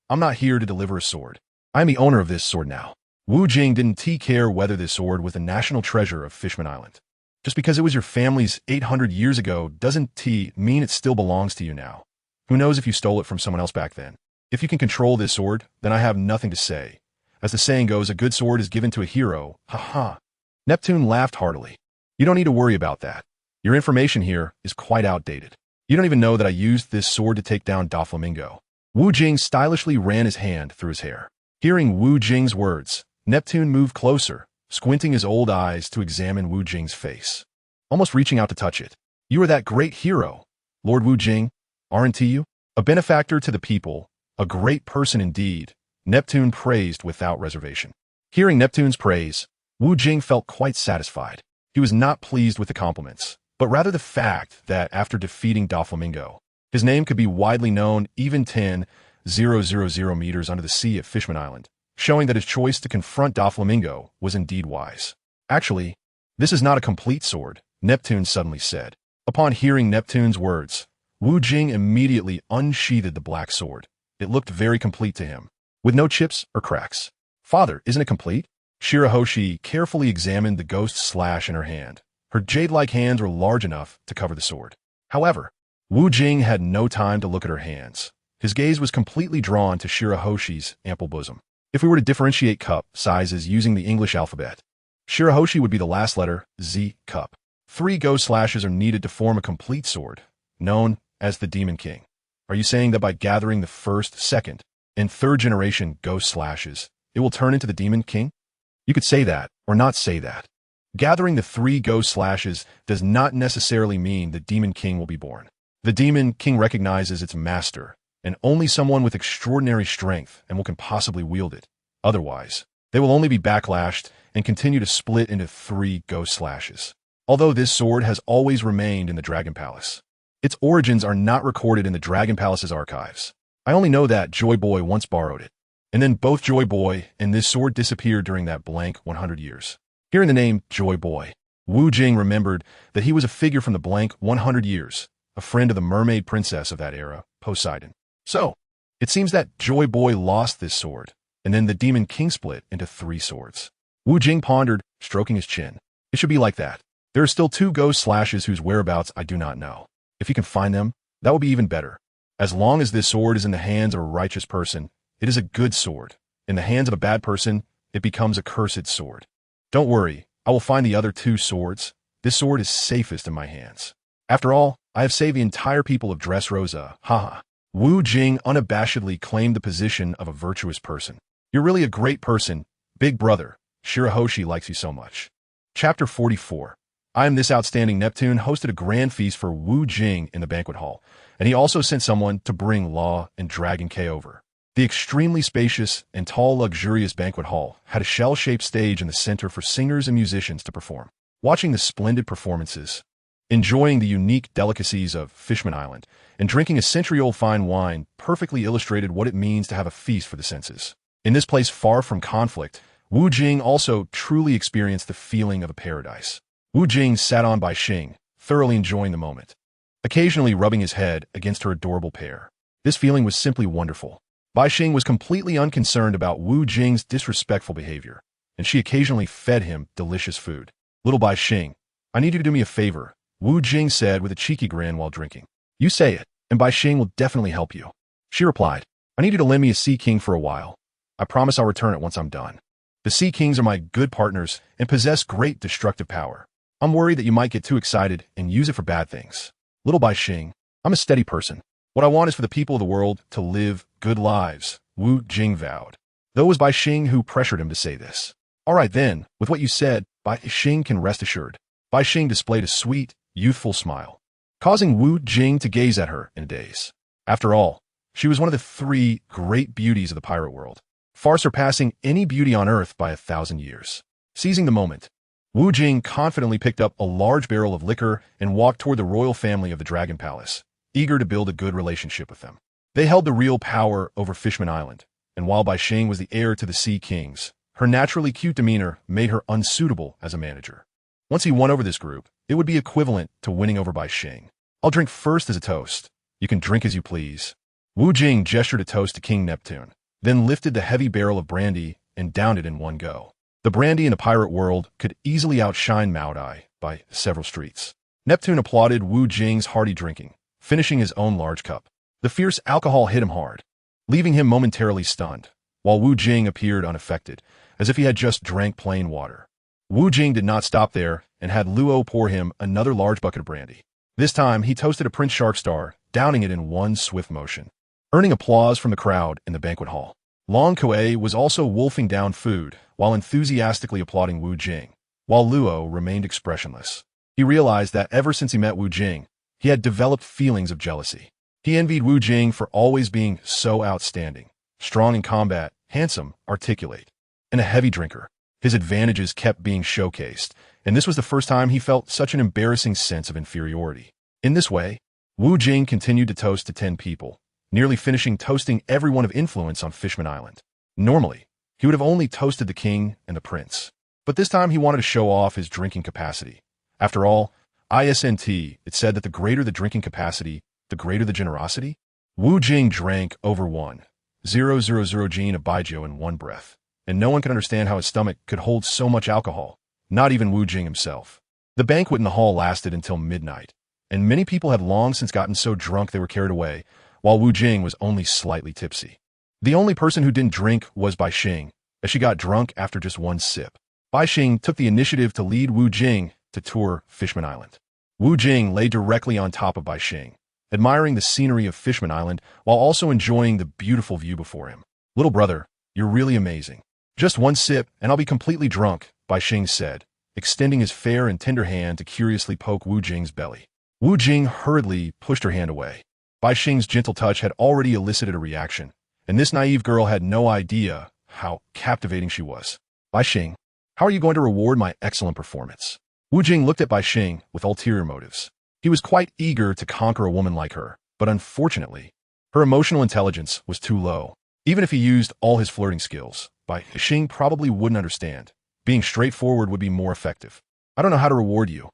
I'm not here to deliver a sword. I am the owner of this sword now. Wu Jing didn't care whether this sword was the national treasure of Fishman Island. Just because it was your family's 800 years ago doesn't mean it still belongs to you now. Who knows if you stole it from someone else back then. If you can control this sword, then I have nothing to say. As the saying goes, a good sword is given to a hero. Ha. Neptune laughed heartily. You don't need to worry about that. Your information here is quite outdated. You don't even know that I used this sword to take down Doflamingo. Wu Jing stylishly ran his hand through his hair. Hearing Wu Jing's words, Neptune moved closer, squinting his old eyes to examine Wu Jing's face, almost reaching out to touch it. You are that great hero, Lord Wu Jing, aren't you? A benefactor to the people, a great person indeed, Neptune praised without reservation. Hearing Neptune's praise, Wu Jing felt quite satisfied. He was not pleased with the compliments, but rather the fact that after defeating Doflamingo, his name could be widely known even 10,000 meters under the sea at Fishman Island, showing that his choice to confront Doflamingo was indeed wise. Actually, this is not a complete sword, Neptune suddenly said. Upon hearing Neptune's words, Wu Jing immediately unsheathed the black sword. It looked very complete to him, with no chips or cracks. Father, isn't it complete? Shirahoshi carefully examined the ghost slash in her hand. Her jade-like hands were large enough to cover the sword. However, Wu Jing had no time to look at her hands. His gaze was completely drawn to Shirahoshi's ample bosom. If we were to differentiate cup sizes using the English alphabet, Shirahoshi would be the last letter, Z, cup. 3 ghost slashes are needed to form a complete sword, known as the Demon King. Are you saying that by gathering the first, second, and third generation ghost slashes, it will turn into the Demon King? You could say that, or not say that. Gathering the 3 ghost slashes does not necessarily mean the Demon King will be born. The Demon King recognizes its master, and only someone with extraordinary strength and can possibly wield it. Otherwise, they will only be backlashed and continue to split into 3 ghost slashes. Although this sword has always remained in the Dragon Palace, its origins are not recorded in the Dragon Palace's archives. I only know that Joy Boy once borrowed it, and then both Joy Boy and this sword disappeared during that blank 100 years. Hearing the name Joy Boy, Wu Jing remembered that he was a figure from the blank 100 years, a friend of the mermaid princess of that era, Poseidon. So, it seems that Joy Boy lost this sword, and then the Demon King split into 3 swords. Wu Jing pondered, stroking his chin. It should be like that. There are still 2 ghost slashes whose whereabouts I do not know. If you can find them, that would be even better. As long as this sword is in the hands of a righteous person, it is a good sword. In the hands of a bad person, it becomes a cursed sword. Don't worry, I will find the other 2 swords. This sword is safest in my hands. After all, I have saved the entire people of Dressrosa. Haha. Wu Jing unabashedly claimed the position of a virtuous person. You're really a great person, big brother. Shirahoshi likes you so much. Chapter 44. I am this outstanding Neptune hosted a grand feast for Wu Jing in the banquet hall, and he also sent someone to bring Law and Dragon K over. The extremely spacious and tall luxurious banquet hall had a shell-shaped stage in the center for singers and musicians to perform. Watching the splendid performances, enjoying the unique delicacies of Fishman Island, and drinking a century-old fine wine perfectly illustrated what it means to have a feast for the senses. In this place far from conflict, Wu Jing also truly experienced the feeling of a paradise. Wu Jing sat on by Xing, thoroughly enjoying the moment, occasionally rubbing his head against her adorable pair. This feeling was simply wonderful. Bai Xing was completely unconcerned about Wu Jing's disrespectful behavior, and she occasionally fed him delicious food. Little Bai Xing, I need you to do me a favor, Wu Jing said with a cheeky grin while drinking. You say it, and Bai Xing will definitely help you. She replied. I need you to lend me a Sea King for a while. I promise I'll return it once I'm done. The Sea Kings are my good partners and possess great destructive power. I'm worried that you might get too excited and use it for bad things. Little Bai Xing, I'm a steady person. What I want is for the people of the world to live good lives, Wu Jing vowed. Though it was Bai Xing who pressured him to say this. All right then, with what you said, Bai Xing can rest assured. Bai Xing displayed a sweet, youthful smile, causing Wu Jing to gaze at her in a daze. After all, she was one of the three great beauties of the pirate world, far surpassing any beauty on earth by 1,000 years. Seizing the moment, Wu Jing confidently picked up a large barrel of liquor and walked toward the royal family of the Dragon Palace, eager to build a good relationship with them. They held the real power over Fishman Island, and while Bai Xing was the heir to the Sea Kings, her naturally cute demeanor made her unsuitable as a manager. Once he won over this group, it would be equivalent to winning over Bai Xing. I'll drink first as a toast. You can drink as you please. Wu Jing gestured a toast to King Neptune, then lifted the heavy barrel of brandy and downed it in one go. The brandy in the pirate world could easily outshine Maodai by several streets. Neptune applauded Wu Jing's hearty drinking, finishing his own large cup. The fierce alcohol hit him hard, leaving him momentarily stunned, while Wu Jing appeared unaffected, as if he had just drank plain water. Wu Jing did not stop there and had Luo pour him another large bucket of brandy. This time, he toasted a Prince Sharkstar, downing it in one swift motion, earning applause from the crowd in the banquet hall. Long Kuei was also wolfing down food while enthusiastically applauding Wu Jing, while Luo remained expressionless. He realized that ever since he met Wu Jing, he had developed feelings of jealousy. He envied Wu Jing for always being so outstanding, strong in combat, handsome, articulate, and a heavy drinker. His advantages kept being showcased, and this was the first time he felt such an embarrassing sense of inferiority. In this way, Wu Jing continued to toast to 10 people, nearly finishing toasting everyone of influence on Fishman Island. Normally, he would have only toasted the king and the prince, but this time he wanted to show off his drinking capacity. After all, ISNT, it said that the greater the drinking capacity, the greater the generosity. Wu Jing drank over 1,000 Jin of baijiu in one breath, and no one could understand how his stomach could hold so much alcohol, not even Wu Jing himself. The banquet in the hall lasted until midnight, and many people had long since gotten so drunk they were carried away, while Wu Jing was only slightly tipsy. The only person who didn't drink was Bai Xing, as she got drunk after just one sip. Bai Xing took the initiative to lead Wu Jing to tour Fishman Island. Wu Jing lay directly on top of Bai Xing, admiring the scenery of Fishman Island while also enjoying the beautiful view before him. Little brother, you're really amazing. Just one sip and I'll be completely drunk, Bai Xing said, extending his fair and tender hand to curiously poke Wu Jing's belly. Wu Jing hurriedly pushed her hand away. Bai Xing's gentle touch had already elicited a reaction, and this naive girl had no idea how captivating she was. Bai Xing, how are you going to reward my excellent performance? Wu Jing looked at Bai Xing with ulterior motives. He was quite eager to conquer a woman like her, but unfortunately, her emotional intelligence was too low. Even if he used all his flirting skills, Bai Xing probably wouldn't understand. Being straightforward would be more effective. I don't know how to reward you.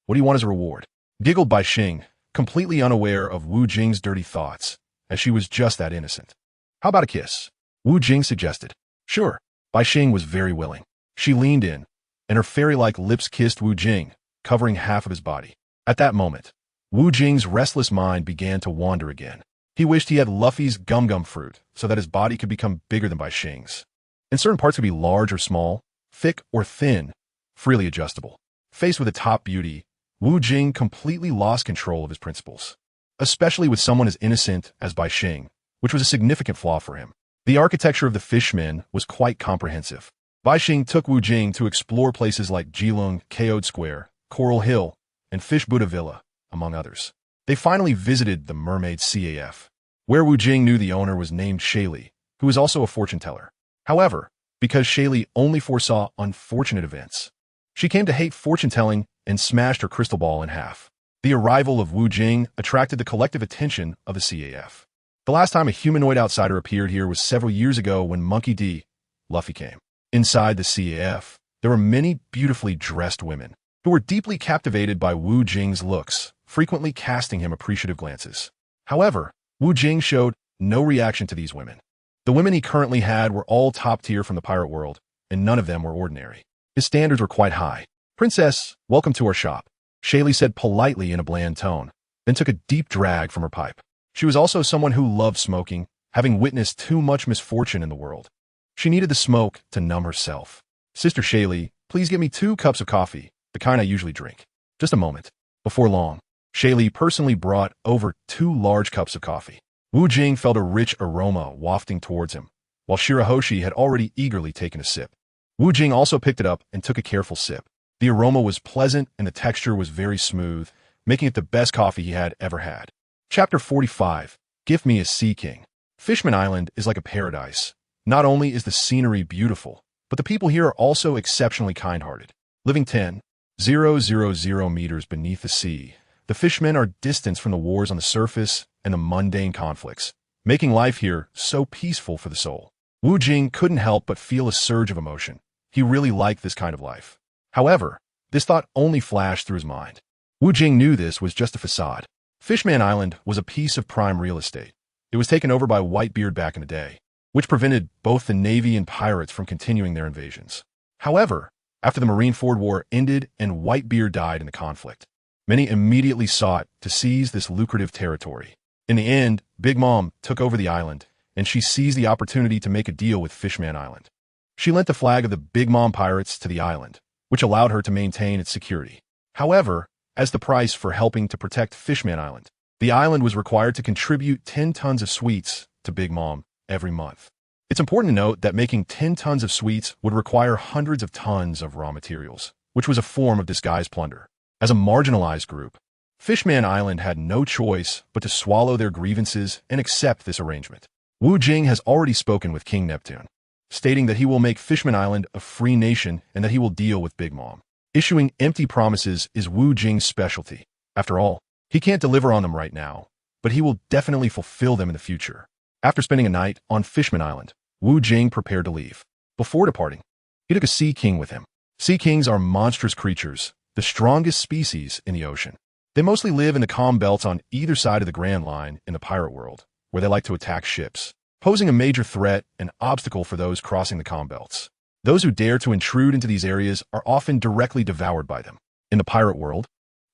What do you want as a reward? Giggled Bai Xing, completely unaware of Wu Jing's dirty thoughts, as she was just that innocent. How about a kiss? Wu Jing suggested. Sure. Bai Xing was very willing. She leaned in, and her fairy-like lips kissed Wu Jing, covering half of his body. At that moment, Wu Jing's restless mind began to wander again. He wished he had Luffy's gum-gum fruit so that his body could become bigger than Bai Xing's. And certain parts could be large or small, thick or thin, freely adjustable. Faced with a top beauty, Wu Jing completely lost control of his principles, especially with someone as innocent as Bai Xing, which was a significant flaw for him. The architecture of the fishmen was quite comprehensive. Bai Xing took Wu Jing to explore places like Jilong Kaode Square, Coral Hill, and Fish Buddha Villa, among others. They finally visited the Mermaid CAF, where Wu Jing knew the owner was named Shaylee, who was also a fortune teller. However, because Shaylee only foresaw unfortunate events, she came to hate fortune-telling and smashed her crystal ball in half. The arrival of Wu Jing attracted the collective attention of the CAF. The last time a humanoid outsider appeared here was several years ago when Monkey D. Luffy came. Inside the CAF, there were many beautifully dressed women who were deeply captivated by Wu Jing's looks, frequently casting him appreciative glances. However, Wu Jing showed no reaction to these women. The women he currently had were all top tier from the pirate world, and none of them were ordinary. His standards were quite high. Princess, welcome to our shop, Shaylee said politely in a bland tone, then took a deep drag from her pipe. She was also someone who loved smoking having witnessed too much misfortune in the world. She needed the smoke to numb herself. "Sister Shaylee, please get me 2 cups of coffee, the kind I usually drink." Just a moment. Before long, Shaylee personally brought over 2 large cups of coffee. Wu Jing felt a rich aroma wafting towards him, while Shirahoshi had already eagerly taken a sip. Wu Jing also picked it up and took a careful sip. The aroma was pleasant and the texture was very smooth, making it the best coffee he had ever had. Chapter 45. Gift Me a Sea King. Fishman Island is like a paradise. Not only is the scenery beautiful, but the people here are also exceptionally kind-hearted. Living 10,000 meters beneath the sea, the fishmen are distanced from the wars on the surface and the mundane conflicts, making life here so peaceful for the soul. Wu Jing couldn't help but feel a surge of emotion. He really liked this kind of life. However, this thought only flashed through his mind. Wu Jing knew this was just a facade. Fishman Island was a piece of prime real estate. It was taken over by Whitebeard back in the day, which prevented both the Navy and pirates from continuing their invasions. However, after the Marineford War ended and Whitebeard died in the conflict, many immediately sought to seize this lucrative territory. In the end, Big Mom took over the island, and she seized the opportunity to make a deal with Fishman Island. She lent the flag of the Big Mom pirates to the island, which allowed her to maintain its security. However, as the price for helping to protect Fishman Island, the island was required to contribute 10 tons of sweets to Big Mom every month. It's important to note that making 10 tons of sweets would require hundreds of tons of raw materials, which was a form of disguised plunder. As a marginalized group, Fishman Island had no choice but to swallow their grievances and accept this arrangement. Wu Jing has already spoken with King Neptune, stating that he will make Fishman Island a free nation and that he will deal with Big Mom. Issuing empty promises is Wu Jing's specialty. After all, he can't deliver on them right now, but he will definitely fulfill them in the future. After spending a night on Fishman Island, Wu Jing prepared to leave. Before departing, he took a sea king with him. Sea kings are monstrous creatures, the strongest species in the ocean. They mostly live in the calm belts on either side of the Grand Line in the pirate world, where they like to attack ships, posing a major threat and obstacle for those crossing the calm belts. Those who dare to intrude into these areas are often directly devoured by them. In the pirate world,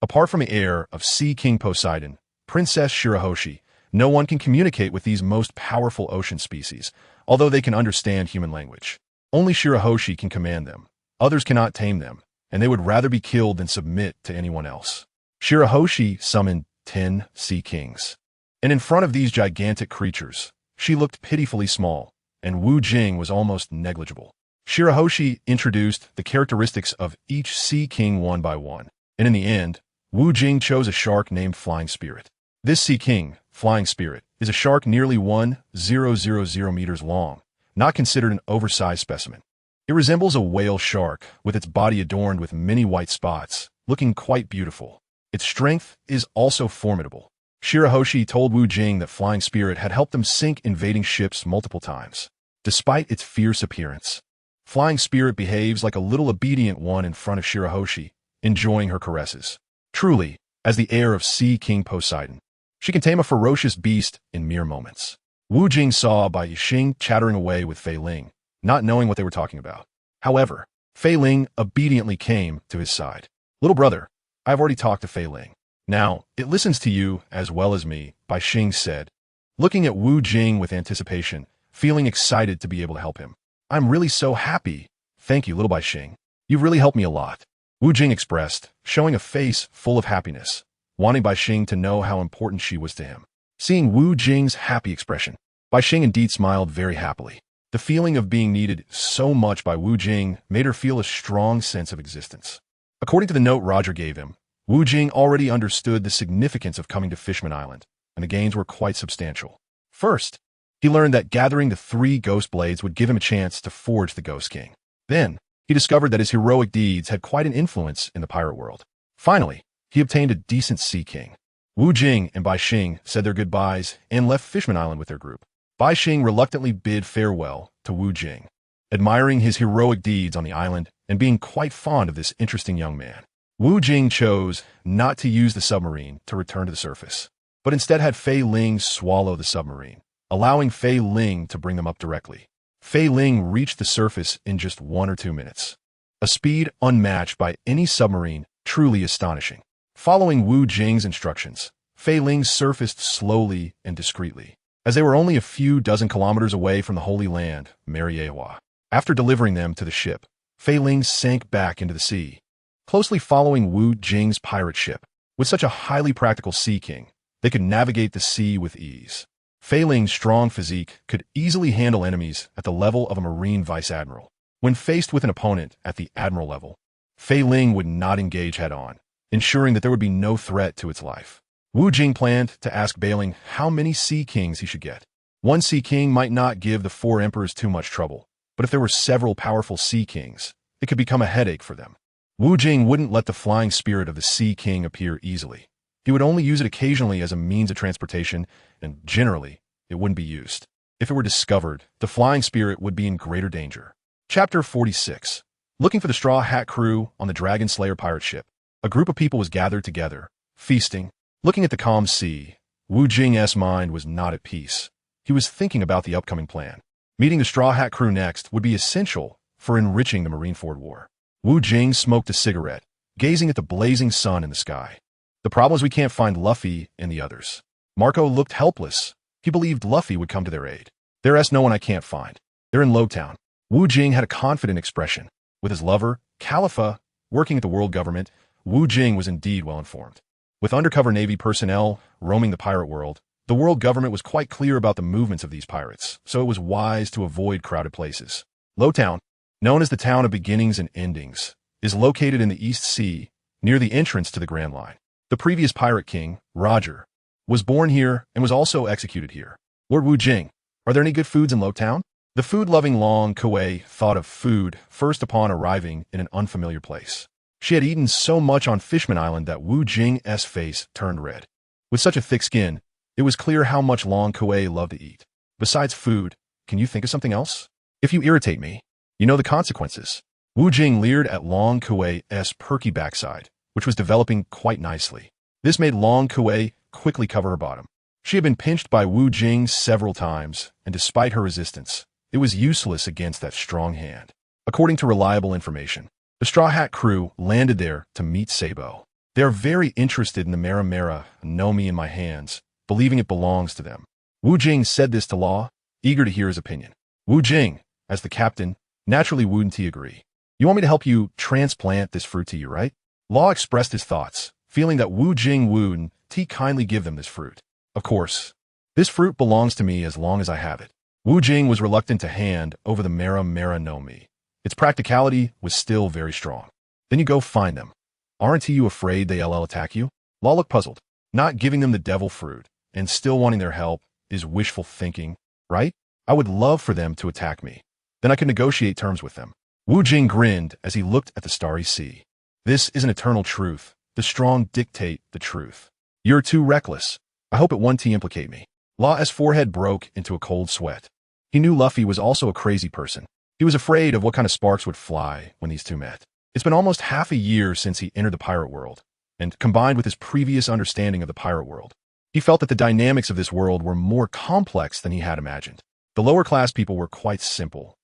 apart from the heir of Sea King Poseidon, Princess Shirahoshi, no one can communicate with these most powerful ocean species, although they can understand human language. Only Shirahoshi can command them. Others cannot tame them, and they would rather be killed than submit to anyone else. Shirahoshi summoned 10 sea kings, and in front of these gigantic creatures, she looked pitifully small, and Wu Jing was almost negligible. Shirahoshi introduced the characteristics of each sea king one by one, and in the end, Wu Jing chose a shark named Flying Spirit. This sea king, Flying Spirit, is a shark nearly 1,000 meters long, not considered an oversized specimen. It resembles a whale shark, with its body adorned with many white spots, looking quite beautiful. Its strength is also formidable. Shirahoshi told Wu Jing that Flying Spirit had helped them sink invading ships multiple times. Despite its fierce appearance, Flying Spirit behaves like a little obedient one in front of Shirahoshi, enjoying her caresses. Truly, as the heir of Sea King Poseidon, she can tame a ferocious beast in mere moments. Wu Jing saw Bai Yixing chattering away with Fei Ling, not knowing what they were talking about. However, Fei Ling obediently came to his side. "Little brother, I have already talked to Fei Ling. Now, it listens to you as well as me," Bai Yixing said, looking at Wu Jing with anticipation, feeling excited to be able to help him. "I'm really so happy. Thank you, little Bai Yixing. You've really helped me a lot," Wu Jing expressed, showing a face full of happiness, wanting Bai Yixing to know how important she was to him. Seeing Wu Jing's happy expression, Bai Yixing indeed smiled very happily. The feeling of being needed so much by Wu Jing made her feel a strong sense of existence. According to the note Roger gave him, Wu Jing already understood the significance of coming to Fishman Island, and the gains were quite substantial. First, he learned that gathering the 3 ghost blades would give him a chance to forge the Ghost King. Then, he discovered that his heroic deeds had quite an influence in the pirate world. Finally, he obtained a decent sea king. Wu Jing and Bai Yixing said their goodbyes and left Fishman Island with their group. Bai Yixing reluctantly bid farewell to Wu Jing, admiring his heroic deeds on the island and being quite fond of this interesting young man. Wu Jing chose not to use the submarine to return to the surface, but instead had Fei Ling swallow the submarine, allowing Fei Ling to bring them up directly. Fei Ling reached the surface in just 1 or 2 minutes, a speed unmatched by any submarine, truly astonishing. Following Wu Jing's instructions, Fei Ling surfaced slowly and discreetly. as they were only a few dozen kilometers away from the Holy Land, Miraculously. After delivering them to the ship, Fei Ling sank back into the sea, closely following Wu Jing's pirate ship. With such a highly practical sea king, they could navigate the sea with ease. Fei Ling's strong physique could easily handle enemies at the level of a marine vice-admiral. When faced with an opponent at the admiral level, Fei Ling would not engage head-on, ensuring that there would be no threat to its life. Wu Jing planned to ask Fei Ling how many sea kings he should get. One sea king might not give the four emperors too much trouble, but if there were several powerful sea kings, it could become a headache for them. Wu Jing wouldn't let the flying spirit of the Sea King appear easily. He would only use it occasionally as a means of transportation, and generally, it wouldn't be used. If it were discovered, the flying spirit would be in greater danger. Chapter 46. Looking for the Straw Hat crew on the Dragon Slayer pirate ship, a group of people was gathered together, feasting. Looking at the calm sea, Wu Jing's mind was not at peace. He was thinking about the upcoming plan. Meeting the Straw Hat crew next would be essential for enriching the Marineford War. Wu Jing smoked a cigarette, gazing at the blazing sun in the sky. The problem is we can't find Luffy and the others. Marco looked helpless. He believed Luffy would come to their aid. There's no one I can't find. They're in Lowtown. Wu Jing had a confident expression. With his lover, Khalifa, working at the world government, Wu Jing was indeed well informed. With undercover Navy personnel roaming the pirate world, the world government was quite clear about the movements of these pirates, so it was wise to avoid crowded places. Lowtown, known as the town of beginnings and endings, is located in the East Sea, near the entrance to the Grand Line. The previous pirate king, Roger, was born here and was also executed here. Lord Wu Jing, are there any good foods in Lowtown? The food-loving Long Kuei thought of food first upon arriving in an unfamiliar place. She had eaten so much on Fishman Island that Wu Jing's face turned red. With such a thick skin, it was clear how much Long Kuei loved to eat. Besides food, can you think of something else? If you irritate me, you know the consequences. Wu Jing leered at Long Kuei's perky backside, which was developing quite nicely. This made Long Kuei quickly cover her bottom. She had been pinched by Wu Jing several times, and despite her resistance, it was useless against that strong hand. According to reliable information, the Straw Hat crew landed there to meet Sabo. They are very interested in the Mera Nomi in my hands, believing it belongs to them. Wu Jing said this to Law, eager to hear his opinion. Wu Jing, as the captain, naturally wouldn't he agree. You want me to help you transplant this fruit to you, right? Law expressed his thoughts, feeling that Wu Jing wouldn't he kindly give them this fruit. Of course, this fruit belongs to me as long as I have it. Wu Jing was reluctant to hand over the Mera Nomi. Its practicality was still very strong. Then you go find them. Aren't you afraid they'll attack you? Law looked puzzled. Not giving them the devil fruit and still wanting their help is wishful thinking, right? I would love for them to attack me. Then I could negotiate terms with them. Wu Jing grinned as he looked at the starry sea. This is an eternal truth. The strong dictate the truth. You're too reckless. I hope it won't implicate me. Law's forehead broke into a cold sweat. He knew Luffy was also a crazy person. He was afraid of what kind of sparks would fly when these two met. It's been almost half a year since he entered the pirate world, and combined with his previous understanding of the pirate world, he felt that the dynamics of this world were more complex than he had imagined. The lower class people were quite simple,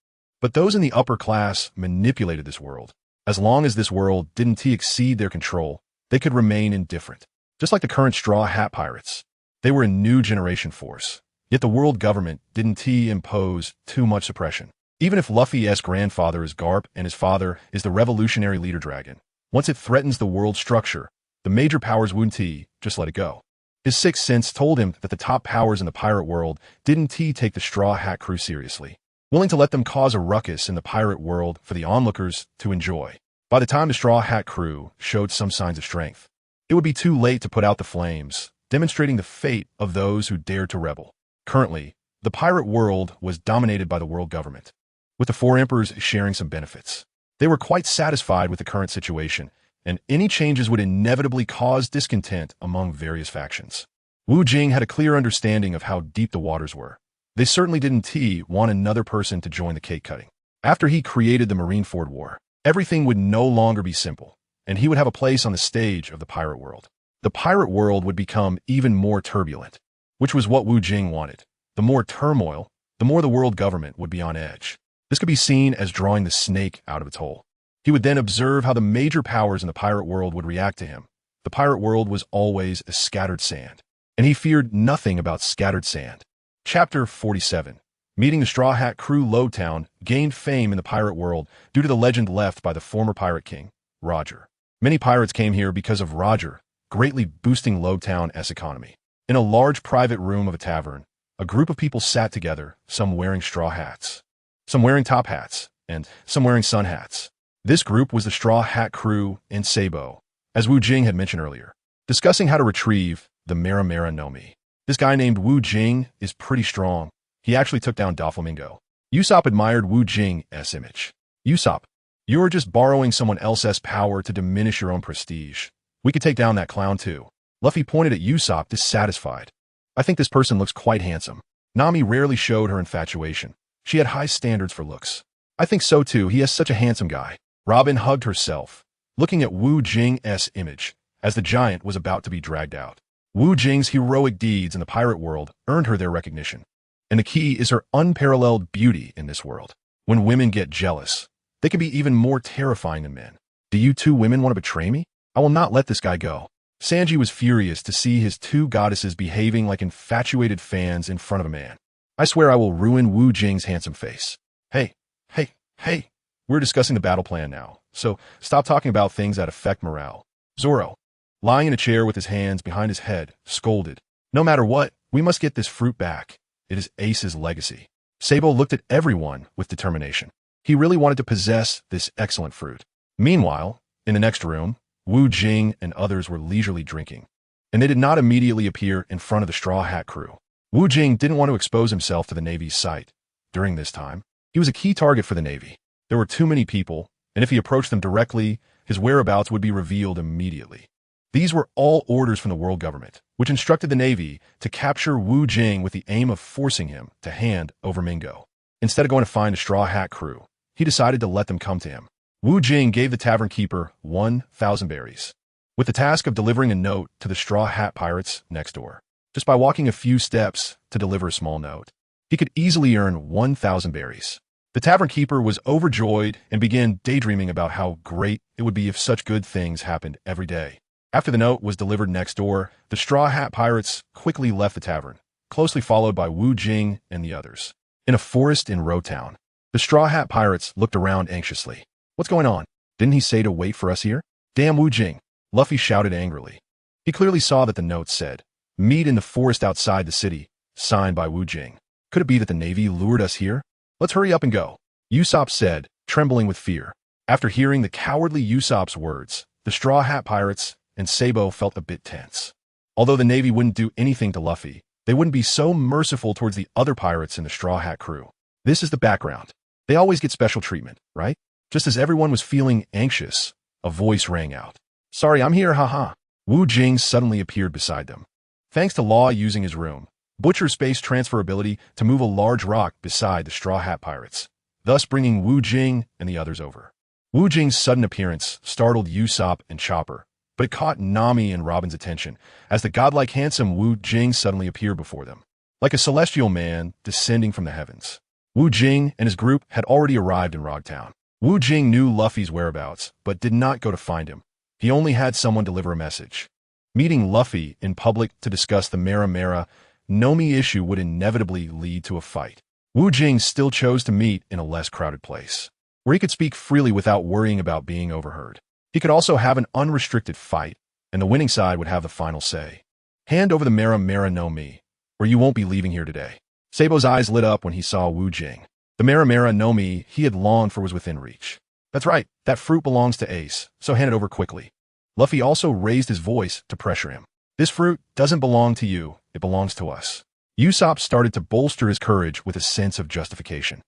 but those in the upper class manipulated this world. As long as this world didn't exceed their control, they could remain indifferent. Just like the current Straw Hat pirates, they were a new generation force, yet the world government didn't impose too much suppression. Even if Luffy's grandfather is Garp and his father is the revolutionary leader dragon, once it threatens the world structure, the major powers wouldn't just let it go. His sixth sense told him that the top powers in the pirate world didn't take the Straw Hat crew seriously, willing to let them cause a ruckus in the pirate world for the onlookers to enjoy. By the time the Straw Hat crew showed some signs of strength, it would be too late to put out the flames, demonstrating the fate of those who dared to rebel. Currently, the pirate world was dominated by the world government, with the four emperors sharing some benefits. They were quite satisfied with the current situation, and any changes would inevitably cause discontent among various factions. Wu Jing had a clear understanding of how deep the waters were. They certainly didn't want another person to join the cake cutting. After he created the Marineford War, everything would no longer be simple, and he would have a place on the stage of the pirate world. The pirate world would become even more turbulent, which was what Wu Jing wanted. The more turmoil, the more the world government would be on edge. This could be seen as drawing the snake out of its hole. He would then observe how the major powers in the pirate world would react to him. The pirate world was always a scattered sand, and he feared nothing about scattered sand. Chapter 47. Meeting the Straw Hat Crew. Lowtown gained fame in the pirate world due to the legend left by the former pirate king, Roger. Many pirates came here because of Roger, greatly boosting Lowtown's economy. In a large private room of a tavern, a group of people sat together, some wearing straw hats, some wearing top hats, and some wearing sun hats. This group was the Straw Hat Crew and Sabo, as Wu Jing had mentioned earlier, discussing how to retrieve the Miraculously. This guy named Wu Jing is pretty strong. He actually took down Doflamingo. Usopp admired Wu Jing's image. Usopp, you are just borrowing someone else's power to diminish your own prestige. We could take down that clown too. Luffy pointed at Usopp, dissatisfied. I think this person looks quite handsome. Nami rarely showed her infatuation. She had high standards for looks. I think so too, he is such a handsome guy. Robin hugged herself, looking at Wu Jing's image, as the giant was about to be dragged out. Wu Jing's heroic deeds in the pirate world earned her their recognition. And the key is her unparalleled beauty in this world. When women get jealous, they can be even more terrifying than men. Do you two women want to betray me? I will not let this guy go. Sanji was furious to see his two goddesses behaving like infatuated fans in front of a man. I swear I will ruin Wu Jing's handsome face. Hey. We're discussing the battle plan now, so stop talking about things that affect morale. Zoro, lying in a chair with his hands behind his head, scolded. No matter what, we must get this fruit back. It is Ace's legacy. Sabo looked at everyone with determination. He really wanted to possess this excellent fruit. Meanwhile, in the next room, Wu Jing and others were leisurely drinking, and they did not immediately appear in front of the Straw Hat Crew. Wu Jing didn't want to expose himself to the Navy's sight. During this time, he was a key target for the Navy. There were too many people, and if he approached them directly, his whereabouts would be revealed immediately. These were all orders from the world government, which instructed the Navy to capture Wu Jing with the aim of forcing him to hand over Mingo. Instead of going to find the Straw Hat Crew, he decided to let them come to him. Wu Jing gave the tavern keeper 1,000 berries, with the task of delivering a note to the Straw Hat pirates next door. Just by walking a few steps to deliver a small note, he could easily earn 1,000 berries. The tavern keeper was overjoyed and began daydreaming about how great it would be if such good things happened every day. After the note was delivered next door, the Straw Hat pirates quickly left the tavern, closely followed by Wu Jing and the others. In a forest in Rowtown, the Straw Hat pirates looked around anxiously. What's going on? Didn't he say to wait for us here? Damn Wu Jing! Luffy shouted angrily. He clearly saw that the note said, "Meet in the forest outside the city," signed by Wu Jing. Could it be that the Navy lured us here? Let's hurry up and go, Usopp said, trembling with fear. After hearing the cowardly Usopp's words, the Straw Hat pirates and Sabo felt a bit tense. Although the Navy wouldn't do anything to Luffy, they wouldn't be so merciful towards the other pirates in the Straw Hat Crew. This is the background. They always get special treatment, right? Just as everyone was feeling anxious, a voice rang out. Sorry, I'm here, haha. Wu Jing suddenly appeared beside them. Thanks to Law using his room, Butcher's space transfer ability to move a large rock beside the Straw Hat pirates, thus bringing Wu Jing and the others over. Wu Jing's sudden appearance startled Usopp and Chopper, but it caught Nami and Robin's attention as the godlike handsome Wu Jing suddenly appeared before them, like a celestial man descending from the heavens. Wu Jing and his group had already arrived in Rogtown. Wu Jing knew Luffy's whereabouts, but did not go to find him. He only had someone deliver a message. Meeting Luffy in public to discuss the Miraculously issue would inevitably lead to a fight. Wu Jing still chose to meet in a less crowded place, where he could speak freely without worrying about being overheard. He could also have an unrestricted fight, and the winning side would have the final say. Hand over the Miraculously, or you won't be leaving here today. Sabo's eyes lit up when he saw Wu Jing. The Miraculously he had longed for was within reach. That's right, that fruit belongs to Ace, so hand it over quickly. Luffy also raised his voice to pressure him. This fruit doesn't belong to you, it belongs to us. Usopp started to bolster his courage with a sense of justification.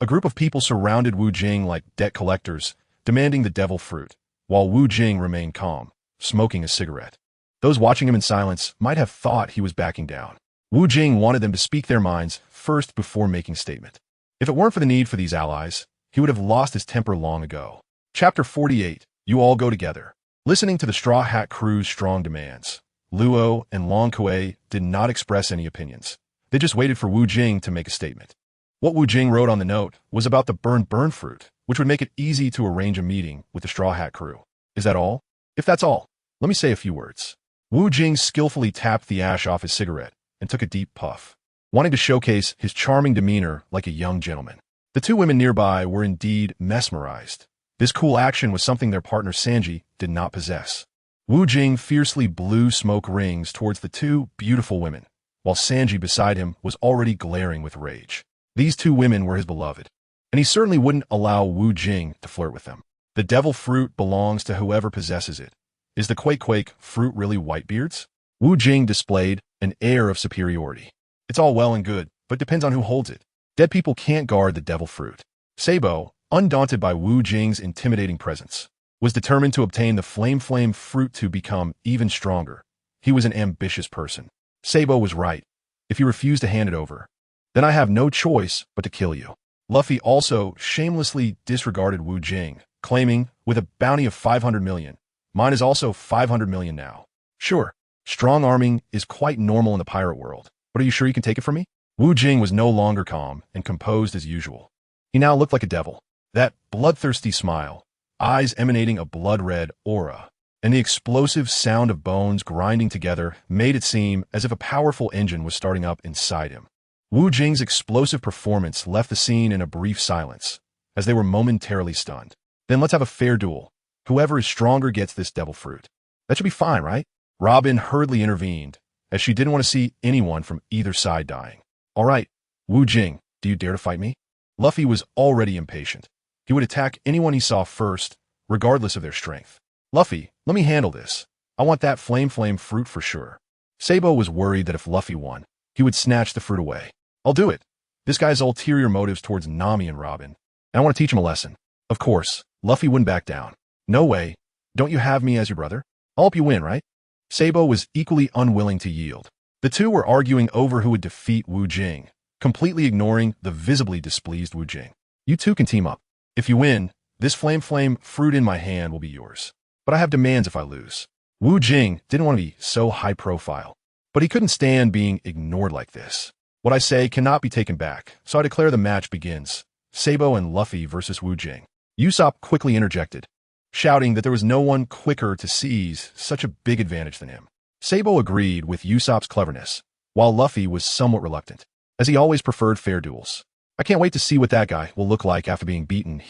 A group of people surrounded Wu Jing like debt collectors, demanding the devil fruit, while Wu Jing remained calm, smoking a cigarette. Those watching him in silence might have thought he was backing down. Wu Jing wanted them to speak their minds first before making a statement. If it weren't for the need for these allies, he would have lost his temper long ago. Chapter 48. You all go together. Listening to the Straw Hat Crew's strong demands, Luo and Long Kuei did not express any opinions. They just waited for Wu Jing to make a statement. What Wu Jing wrote on the note was about the burn fruit, which would make it easy to arrange a meeting with the Straw Hat Crew. Is that all? If that's all, let me say a few words. Wu Jing skillfully tapped the ash off his cigarette and took a deep puff. wanting to showcase his charming demeanor like a young gentleman. The two women nearby were indeed mesmerized. This cool action was something their partner Sanji did not possess. Wu Jing fiercely blew smoke rings towards the two beautiful women, while Sanji beside him was already glaring with rage. These two women were his beloved, and he certainly wouldn't allow Wu Jing to flirt with them. The devil fruit belongs to whoever possesses it. Is the Quake fruit really Whitebeard's? Wu Jing displayed an air of superiority. It's all well and good, but depends on who holds it. Dead people can't guard the devil fruit. Sabo, undaunted by Wu Jing's intimidating presence, was determined to obtain the flame fruit to become even stronger. He was an ambitious person. Sabo was right. If you refuse to hand it over, then I have no choice but to kill you. Luffy also shamelessly disregarded Wu Jing, claiming, with a bounty of 500 million, mine is also 500 million now. Sure, strong arming is quite normal in the pirate world, but are you sure you can take it from me? Wu Jing was no longer calm and composed as usual. He now looked like a devil. That bloodthirsty smile, eyes emanating a blood-red aura, and the explosive sound of bones grinding together made it seem as if a powerful engine was starting up inside him. Wu Jing's explosive performance left the scene in a brief silence, as they were momentarily stunned. Then let's have a fair duel. Whoever is stronger gets this devil fruit. That should be fine, right? Robin hurriedly intervened, as she didn't want to see anyone from either side dying. All right, Wu Jing, do you dare to fight me? Luffy was already impatient. He would attack anyone he saw first, regardless of their strength. Luffy, let me handle this. I want that flame fruit for sure. Sabo was worried that if Luffy won, he would snatch the fruit away. I'll do it. This guy has ulterior motives towards Nami and Robin, and I want to teach him a lesson. Of course, Luffy wouldn't back down. No way. Don't you have me as your brother? I'll help you win, right? Sabo was equally unwilling to yield. The two were arguing over who would defeat Wu Jing, completely ignoring the visibly displeased Wu Jing. You two can team up. If you win, this flame fruit in my hand will be yours. But I have demands if I lose. Wu Jing didn't want to be so high profile, but he couldn't stand being ignored like this. What I say cannot be taken back, so I declare the match begins. Sabo and Luffy versus Wu Jing. Usopp quickly interjected, shouting that there was no one quicker to seize such a big advantage than him. Sabo agreed with Usopp's cleverness, while Luffy was somewhat reluctant, as he always preferred fair duels. I can't wait to see what that guy will look like after being beaten,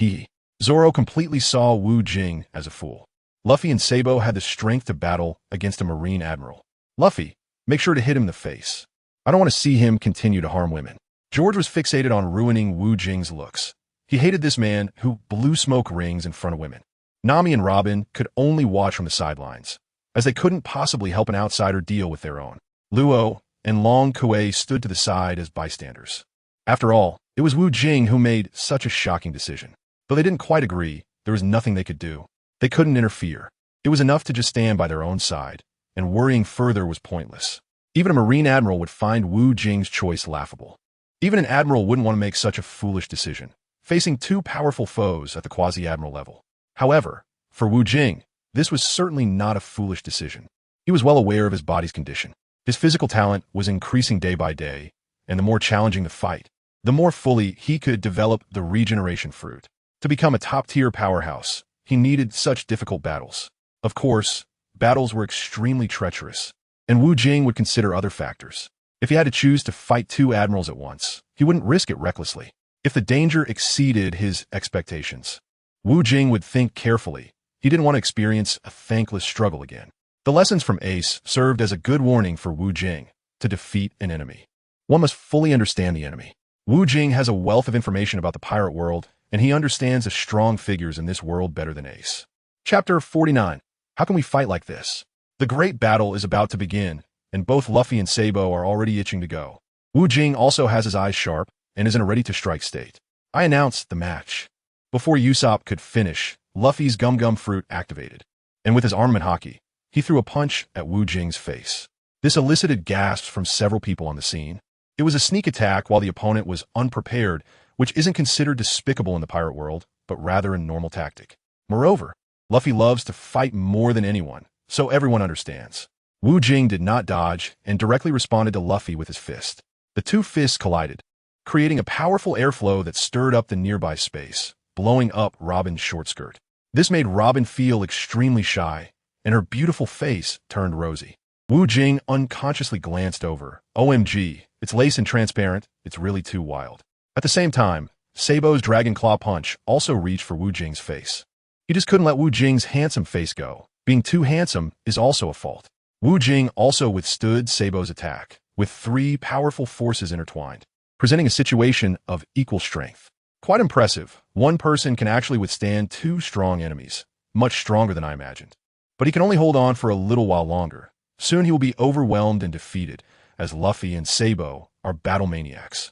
Zoro completely saw Wu Jing as a fool. Luffy and Sabo had the strength to battle against a Marine Admiral. Luffy, make sure to hit him in the face. I don't want to see him continue to harm women. George was fixated on ruining Wu Jing's looks. He hated this man who blew smoke rings in front of women. Nami and Robin could only watch from the sidelines, as they couldn't possibly help an outsider deal with their own. Luo and Long Kuei stood to the side as bystanders. After all, it was Wu Jing who made such a shocking decision. Though they didn't quite agree, there was nothing they could do. They couldn't interfere. It was enough to just stand by their own side, and worrying further was pointless. Even a Marine Admiral would find Wu Jing's choice laughable. Even an Admiral wouldn't want to make such a foolish decision, facing two powerful foes at the Quasi-Admiral level. However, for Wu Jing, this was certainly not a foolish decision. He was well aware of his body's condition. His physical talent was increasing day by day, and the more challenging the fight, the more fully he could develop the regeneration fruit. To become a top-tier powerhouse, he needed such difficult battles. Of course, battles were extremely treacherous, and Wu Jing would consider other factors. If he had to choose to fight two admirals at once, he wouldn't risk it recklessly. If the danger exceeded his expectations, Wu Jing would think carefully. He didn't want to experience a thankless struggle again. The lessons from Ace served as a good warning for Wu Jing to defeat an enemy. One must fully understand the enemy. Wu Jing has a wealth of information about the pirate world, and he understands the strong figures in this world better than Ace. Chapter 49. How can we fight like this? The great battle is about to begin, and both Luffy and Sabo are already itching to go. Wu Jing also has his eyes sharp and is in a ready-to-strike state. I announced the match. Before Usopp could finish, Luffy's gum fruit activated, and with his armament hockey, he threw a punch at Wu Jing's face. This elicited gasps from several people on the scene. It was a sneak attack while the opponent was unprepared, which isn't considered despicable in the pirate world, but rather a normal tactic. Moreover, Luffy loves to fight more than anyone, so everyone understands. Wu Jing did not dodge and directly responded to Luffy with his fist. The two fists collided, creating a powerful airflow that stirred up the nearby space, blowing up Robin's short skirt. This made Robin feel extremely shy, and her beautiful face turned rosy. Wu Jing unconsciously glanced over. OMG, It's lace and transparent. It's really too wild. At the same time, Sabo's Dragon Claw punch also reached for Wu Jing's face. He just couldn't let Wu Jing's handsome face go. Being too handsome is also a fault. Wu Jing also withstood Sabo's attack, with 3 powerful forces intertwined, presenting a situation of equal strength. Quite impressive. One person can actually withstand 2 strong enemies, much stronger than I imagined. But he can only hold on for a little while longer. Soon he will be overwhelmed and defeated, as Luffy and Sabo are battle maniacs.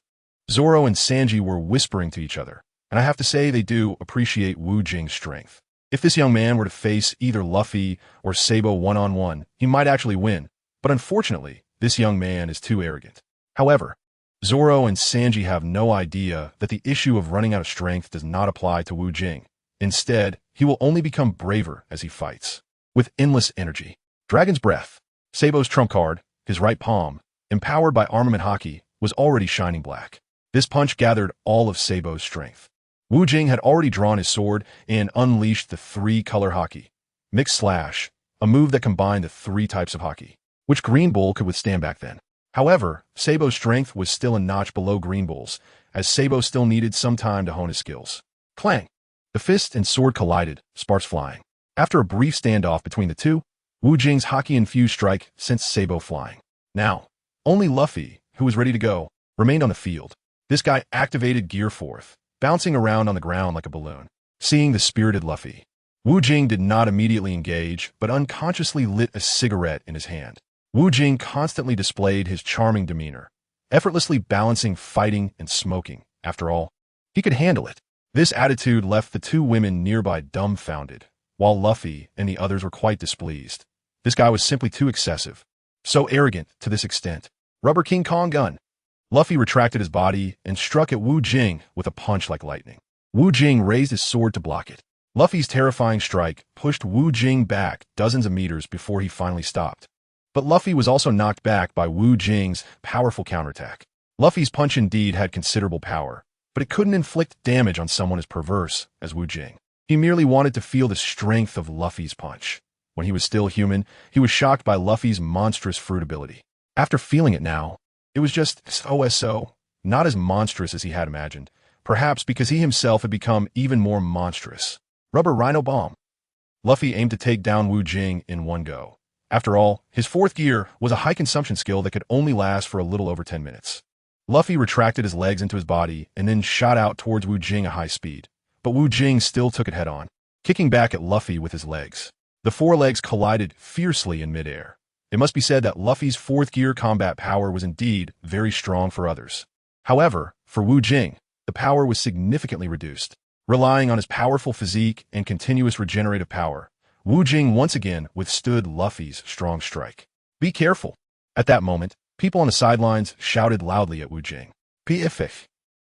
Zoro and Sanji were whispering to each other, and I have to say they do appreciate Wu Jing's strength. If this young man were to face either Luffy or Sabo one-on-one, he might actually win, but unfortunately, this young man is too arrogant. However, Zoro and Sanji have no idea that the issue of running out of strength does not apply to Wu Jing. Instead, he will only become braver as he fights, with endless energy. Dragon's Breath. Sabo's trump card, his right palm, empowered by armament haki, was already shining black. This punch gathered all of Sabo's strength. Wu Jing had already drawn his sword and unleashed the 3-color haki. Mixed Slash, a move that combined the 3 types of haki, which Green Bull could withstand back then. However, Sabo's strength was still a notch below Green Bull's, as Sabo still needed some time to hone his skills. Clang! The fist and sword collided, sparks flying. After a brief standoff between the two, Wu Jing's haki-infused strike sent Sabo flying. Now, only Luffy, who was ready to go, remained on the field. This guy activated Gear 4th, bouncing around on the ground like a balloon. Seeing the spirited Luffy, Wu Jing did not immediately engage, but unconsciously lit a cigarette in his hand. Wu Jing constantly displayed his charming demeanor, effortlessly balancing fighting and smoking. After all, he could handle it. This attitude left the 2 women nearby dumbfounded, while Luffy and the others were quite displeased. This guy was simply too excessive. So arrogant to this extent. Rubber King Kong gun. Luffy retracted his body and struck at Wu Jing with a punch like lightning. Wu Jing raised his sword to block it. Luffy's terrifying strike pushed Wu Jing back dozens of meters before he finally stopped. But Luffy was also knocked back by Wu Jing's powerful counterattack. Luffy's punch indeed had considerable power, but it couldn't inflict damage on someone as perverse as Wu Jing. He merely wanted to feel the strength of Luffy's punch. When he was still human, he was shocked by Luffy's monstrous fruit ability. After feeling it now, it was just so, not as monstrous as he had imagined, perhaps because he himself had become even more monstrous. Rubber Rhino Bomb. Luffy aimed to take down Wu Jing in one go. After all, his 4th gear was a high-consumption skill that could only last for a little over 10 minutes. Luffy retracted his legs into his body and then shot out towards Wu Jing at high speed, but Wu Jing still took it head-on, kicking back at Luffy with his legs. The 4 legs collided fiercely in midair. It must be said that Luffy's 4th gear combat power was indeed very strong for others. However, for Wu Jing, the power was significantly reduced. Relying on his powerful physique and continuous regenerative power, Wu Jing once again withstood Luffy's strong strike. Be careful. At that moment, people on the sidelines shouted loudly at Wu Jing. Piffich.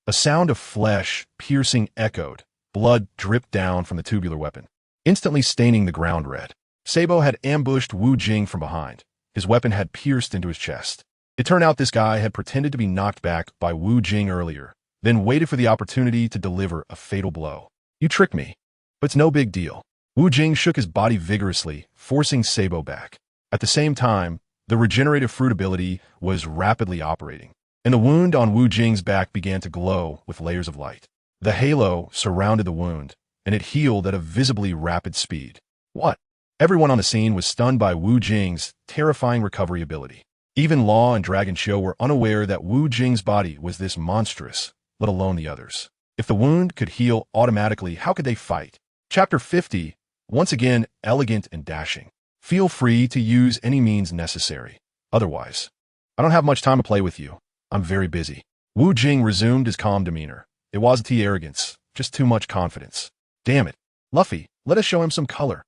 A sound of flesh piercing echoed. Blood dripped down from the tubular weapon, instantly staining the ground red. Sabo had ambushed Wu Jing from behind. His weapon had pierced into his chest. It turned out this guy had pretended to be knocked back by Wu Jing earlier, then waited for the opportunity to deliver a fatal blow. You tricked me. But it's no big deal. Wu Jing shook his body vigorously, forcing Sabo back. At the same time, the regenerative fruit ability was rapidly operating, and the wound on Wu Jing's back began to glow with layers of light. The halo surrounded the wound, and it healed at a visibly rapid speed. What? Everyone on the scene was stunned by Wu Jing's terrifying recovery ability. Even Law and Dragon Show were unaware that Wu Jing's body was this monstrous, let alone the others. If the wound could heal automatically, how could they fight? Chapter 50, once again elegant and dashing. Feel free to use any means necessary. Otherwise, I don't have much time to play with you. I'm very busy. Wu Jing resumed his calm demeanor. It wasn't arrogance, just too much confidence. Damn it. Luffy, let us show him some color.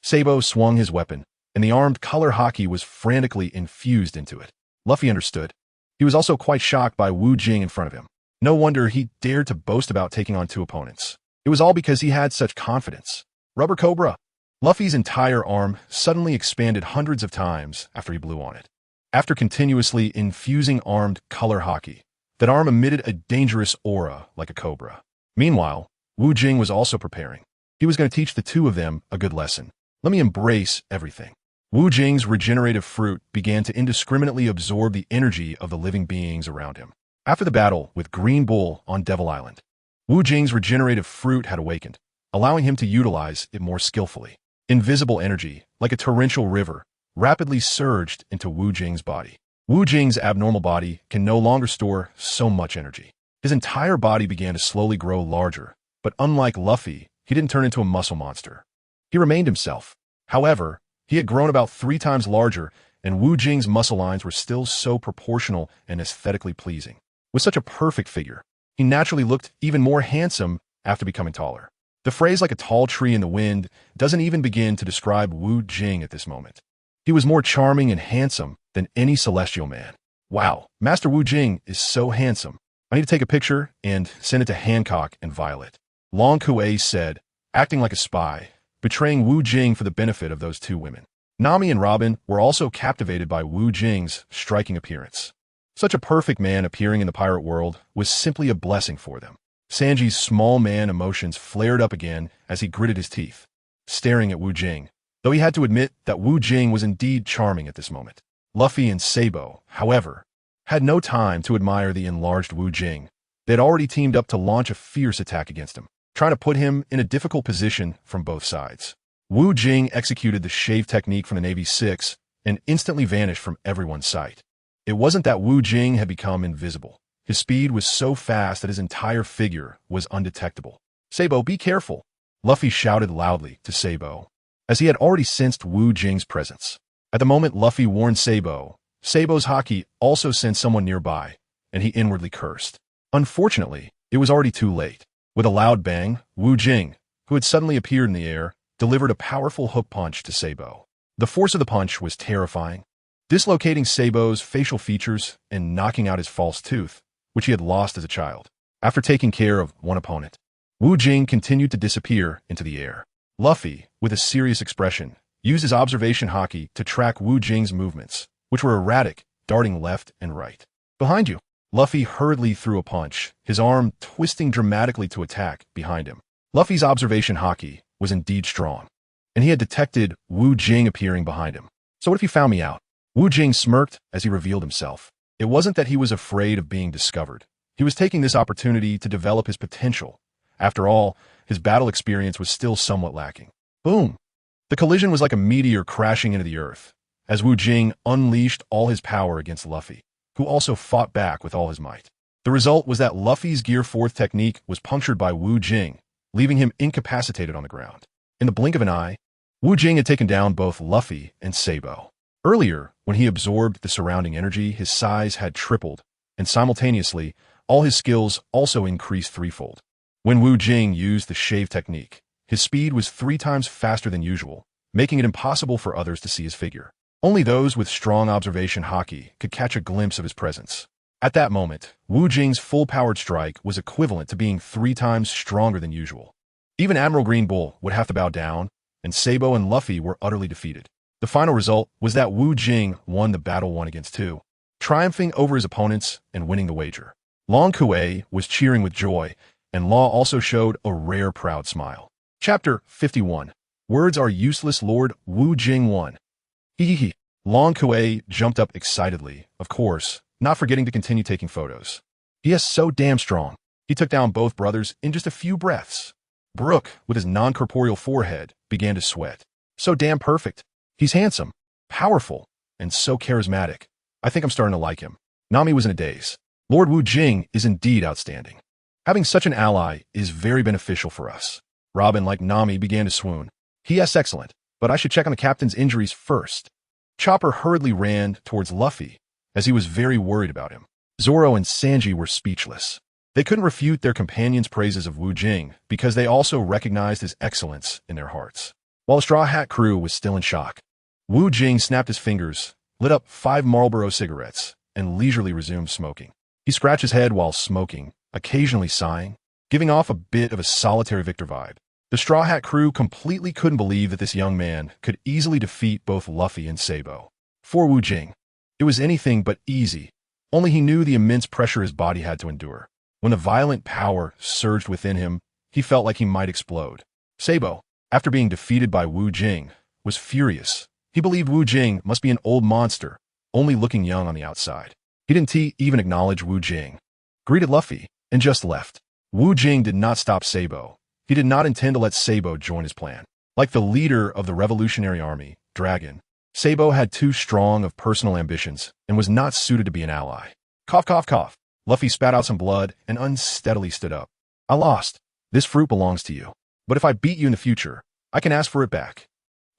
Sabo swung his weapon, and the armed color haki was frantically infused into it. Luffy understood. He was also quite shocked by Wu Jing in front of him. No wonder he dared to boast about taking on 2 opponents. It was all because he had such confidence. Rubber Cobra. Luffy's entire arm suddenly expanded hundreds of times after he blew on it. After continuously infusing armed color haki, that arm emitted a dangerous aura like a cobra. Meanwhile, Wu Jing was also preparing. He was going to teach the 2 of them a good lesson. Let me embrace everything. Wu Jing's regenerative fruit began to indiscriminately absorb the energy of the living beings around him. After the battle with Green Bull on Devil Island, Wu Jing's regenerative fruit had awakened, allowing him to utilize it more skillfully. Invisible energy, like a torrential river, rapidly surged into Wu Jing's body. Wu Jing's abnormal body can no longer store so much energy. His entire body began to slowly grow larger, but unlike Luffy, he didn't turn into a muscle monster. He remained himself. However, he had grown about 3 times larger, and Wu Jing's muscle lines were still so proportional and aesthetically pleasing. With such a perfect figure, he naturally looked even more handsome after becoming taller. The phrase "like a tall tree in the wind" doesn't even begin to describe Wu Jing at this moment. He was more charming and handsome than any celestial man. Wow, Master Wu Jing is so handsome. I need to take a picture and send it to Hancock and Violet. Long Kuei said, acting like a spy, betraying Wu Jing for the benefit of those 2 women. Nami and Robin were also captivated by Wu Jing's striking appearance. Such a perfect man appearing in the pirate world was simply a blessing for them. Sanji's small man emotions flared up again as he gritted his teeth, staring at Wu Jing, though he had to admit that Wu Jing was indeed charming at this moment. Luffy and Sabo, however, had no time to admire the enlarged Wu Jing. They had already teamed up to launch a fierce attack against him, trying to put him in a difficult position from both sides. Wu Jing executed the shave technique from the Navy 6 and instantly vanished from everyone's sight. It wasn't that Wu Jing had become invisible. His speed was so fast that his entire figure was undetectable. "Sabo, be careful!" Luffy shouted loudly to Sabo, as he had already sensed Wu Jing's presence. At the moment Luffy warned Sabo, Sabo's haki also sensed someone nearby, and he inwardly cursed. Unfortunately, it was already too late. With a loud bang, Wu Jing, who had suddenly appeared in the air, delivered a powerful hook punch to Sabo. The force of the punch was terrifying, dislocating Sabo's facial features and knocking out his false tooth, which he had lost as a child. After taking care of one opponent, Wu Jing continued to disappear into the air. Luffy, with a serious expression, used his observation haki to track Wu Jing's movements, which were erratic, darting left and right. "Behind you!" Luffy hurriedly threw a punch, his arm twisting dramatically to attack behind him. Luffy's observation haki was indeed strong, and he had detected Wu Jing appearing behind him. "So what if you found me out?" Wu Jing smirked as he revealed himself. It wasn't that he was afraid of being discovered. He was taking this opportunity to develop his potential. After all, his battle experience was still somewhat lacking. Boom! The collision was like a meteor crashing into the earth, as Wu Jing unleashed all his power against Luffy, who also fought back with all his might. The result was that Luffy's Gear 4th technique was punctured by Wu Jing, leaving him incapacitated on the ground. In the blink of an eye, Wu Jing had taken down both Luffy and Sabo. Earlier, when he absorbed the surrounding energy, his size had tripled, and simultaneously, all his skills also increased threefold. When Wu Jing used the shave technique, his speed was 3 times faster than usual, making it impossible for others to see his figure. Only those with strong observation haki could catch a glimpse of his presence. At that moment, Wu Jing's full-powered strike was equivalent to being 3 times stronger than usual. Even Admiral Green Bull would have to bow down, and Sabo and Luffy were utterly defeated. The final result was that Wu Jing won the battle 1 against 2, triumphing over his opponents and winning the wager. Long Kuei was cheering with joy, and Law also showed a rare proud smile. Chapter 51. Words are useless. Lord Wu Jing won. Hee. Long Kuei jumped up excitedly, of course, not forgetting to continue taking photos. He is so damn strong. He took down both brothers in just a few breaths. Brook, with his non-corporeal forehead, began to sweat. So damn perfect. He's handsome, powerful, and so charismatic. I think I'm starting to like him. Nami was in a daze. Lord Wu Jing is indeed outstanding. Having such an ally is very beneficial for us. Robin, like Nami, began to swoon. Yes, excellent, but I should check on the captain's injuries first. Chopper hurriedly ran towards Luffy, as he was very worried about him. Zoro and Sanji were speechless. They couldn't refute their companions' praises of Wu Jing because they also recognized his excellence in their hearts. While the Straw Hat crew was still in shock, Wu Jing snapped his fingers, lit up 5 Marlboro cigarettes, and leisurely resumed smoking. He scratched his head while smoking, occasionally sighing, giving off a bit of a solitary victor vibe. The Straw Hat crew completely couldn't believe that this young man could easily defeat both Luffy and Sabo. For Wu Jing, it was anything but easy, only he knew the immense pressure his body had to endure. When the violent power surged within him, he felt like he might explode. Sabo, after being defeated by Wu Jing, was furious, He believed Wu Jing must be an old monster, only looking young on the outside. He didn't even acknowledge Wu Jing, greeted Luffy, and just left. Wu Jing did not stop Sabo. He did not intend to let Sabo join his plan. Like the leader of the Revolutionary Army, Dragon, Sabo had too strong of personal ambitions and was not suited to be an ally. Cough, cough, cough. Luffy spat out some blood and unsteadily stood up. I lost. This fruit belongs to you. But if I beat you in the future, I can ask for it back.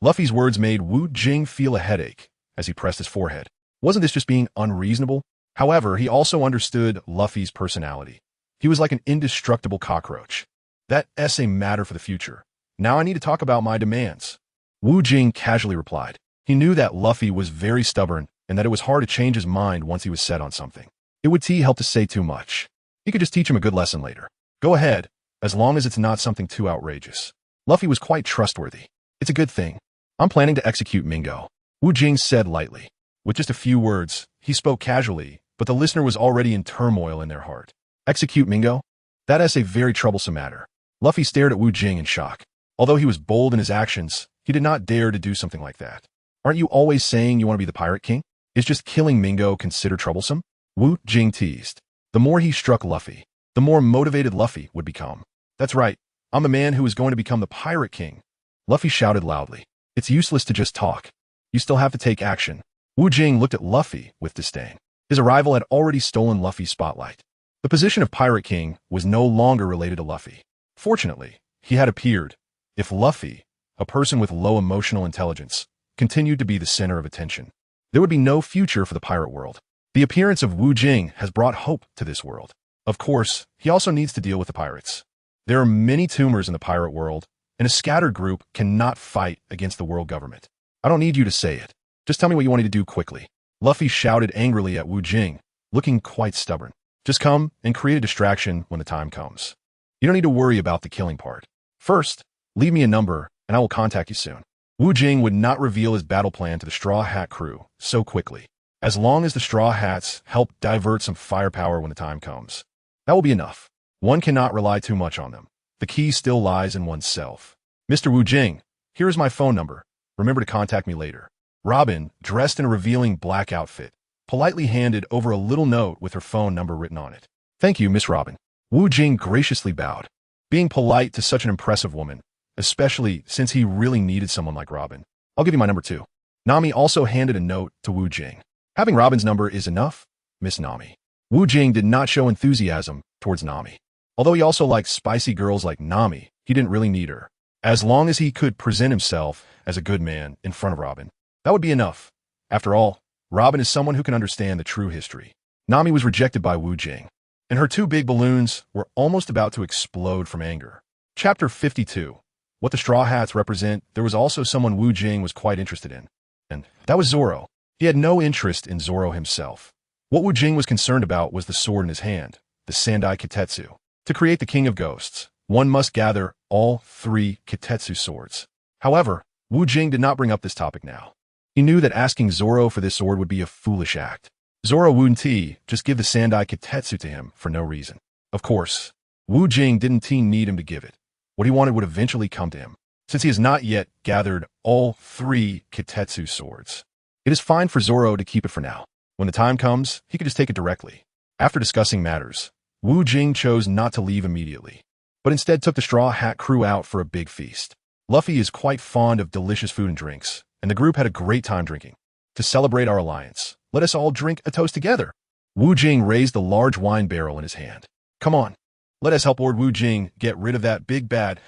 Luffy's words made Wu Jing feel a headache as he pressed his forehead. Wasn't this just being unreasonable? However, he also understood Luffy's personality. He was like an indestructible cockroach. That's a matter for the future. Now I need to talk about my demands. Wu Jing casually replied. He knew that Luffy was very stubborn and that it was hard to change his mind once he was set on something. It would help to say too much. He could just teach him a good lesson later. Go ahead, as long as it's not something too outrageous. Luffy was quite trustworthy. It's a good thing. I'm planning to execute Mingo, Wu Jing said lightly. With just a few words, he spoke casually, but the listener was already in turmoil in their heart. Execute Mingo? That is a very troublesome matter. Luffy stared at Wu Jing in shock. Although he was bold in his actions, he did not dare to do something like that. Aren't you always saying you want to be the Pirate King? Is just killing Mingo considered troublesome? Wu Jing teased. The more he struck Luffy, the more motivated Luffy would become. That's right. I'm the man who is going to become the Pirate King. Luffy shouted loudly. It's useless to just talk. You still have to take action. Wu Jing looked at Luffy with disdain. His arrival had already stolen Luffy's spotlight. The position of Pirate King was no longer related to Luffy. Fortunately, he had appeared. If Luffy, a person with low emotional intelligence, continued to be the center of attention, there would be no future for the pirate world. The appearance of Wu Jing has brought hope to this world. Of course, he also needs to deal with the pirates. There are many tumors in the pirate world, and a scattered group cannot fight against the world government. I don't need you to say it. Just tell me what you want me to do quickly. Luffy shouted angrily at Wu Jing, looking quite stubborn. Just come and create a distraction when the time comes. You don't need to worry about the killing part. First, leave me a number, and I will contact you soon. Wu Jing would not reveal his battle plan to the Straw Hat crew so quickly. As long as the Straw Hats help divert some firepower when the time comes, that will be enough. One cannot rely too much on them. The key still lies in oneself. Mr. Wu Jing, here is my phone number. Remember to contact me later. Robin, dressed in a revealing black outfit, politely handed over a little note with her phone number written on it. Thank you, Miss Robin. Wu Jing graciously bowed. Being polite to such an impressive woman, especially since he really needed someone like Robin. I'll give you my number too. Nami also handed a note to Wu Jing. Having Robin's number is enough, Miss Nami. Wu Jing did not show enthusiasm towards Nami. Although he also liked spicy girls like Nami, he didn't really need her. As long as he could present himself as a good man in front of Robin, that would be enough. After all, Robin is someone who can understand the true history. Nami was rejected by Wu Jing, and her two big balloons were almost about to explode from anger. Chapter 52. What the Straw Hats represent. There was also someone Wu Jing was quite interested in, and that was Zoro. He had no interest in Zoro himself. What Wu Jing was concerned about was the sword in his hand, the Sandai Kitetsu. To create the King of Ghosts, one must gather all 3 Kitetsu swords. However, Wu Jing did not bring up this topic now. He knew that asking Zoro for this sword would be a foolish act. Zoro wouldn't just give the Sandai Kitetsu to him for no reason. Of course, Wu Jing didn't need him to give it. What he wanted would eventually come to him, since he has not yet gathered all 3 Kitetsu swords. It is fine for Zoro to keep it for now. When the time comes, he could just take it directly. After discussing matters, Wu Jing chose not to leave immediately, but instead took the Straw Hat crew out for a big feast. Luffy is quite fond of delicious food and drinks, and the group had a great time drinking. To celebrate our alliance, let us all drink a toast together. Wu Jing raised the large wine barrel in his hand. Come on, let us help Lord Wu Jing get rid of that big bad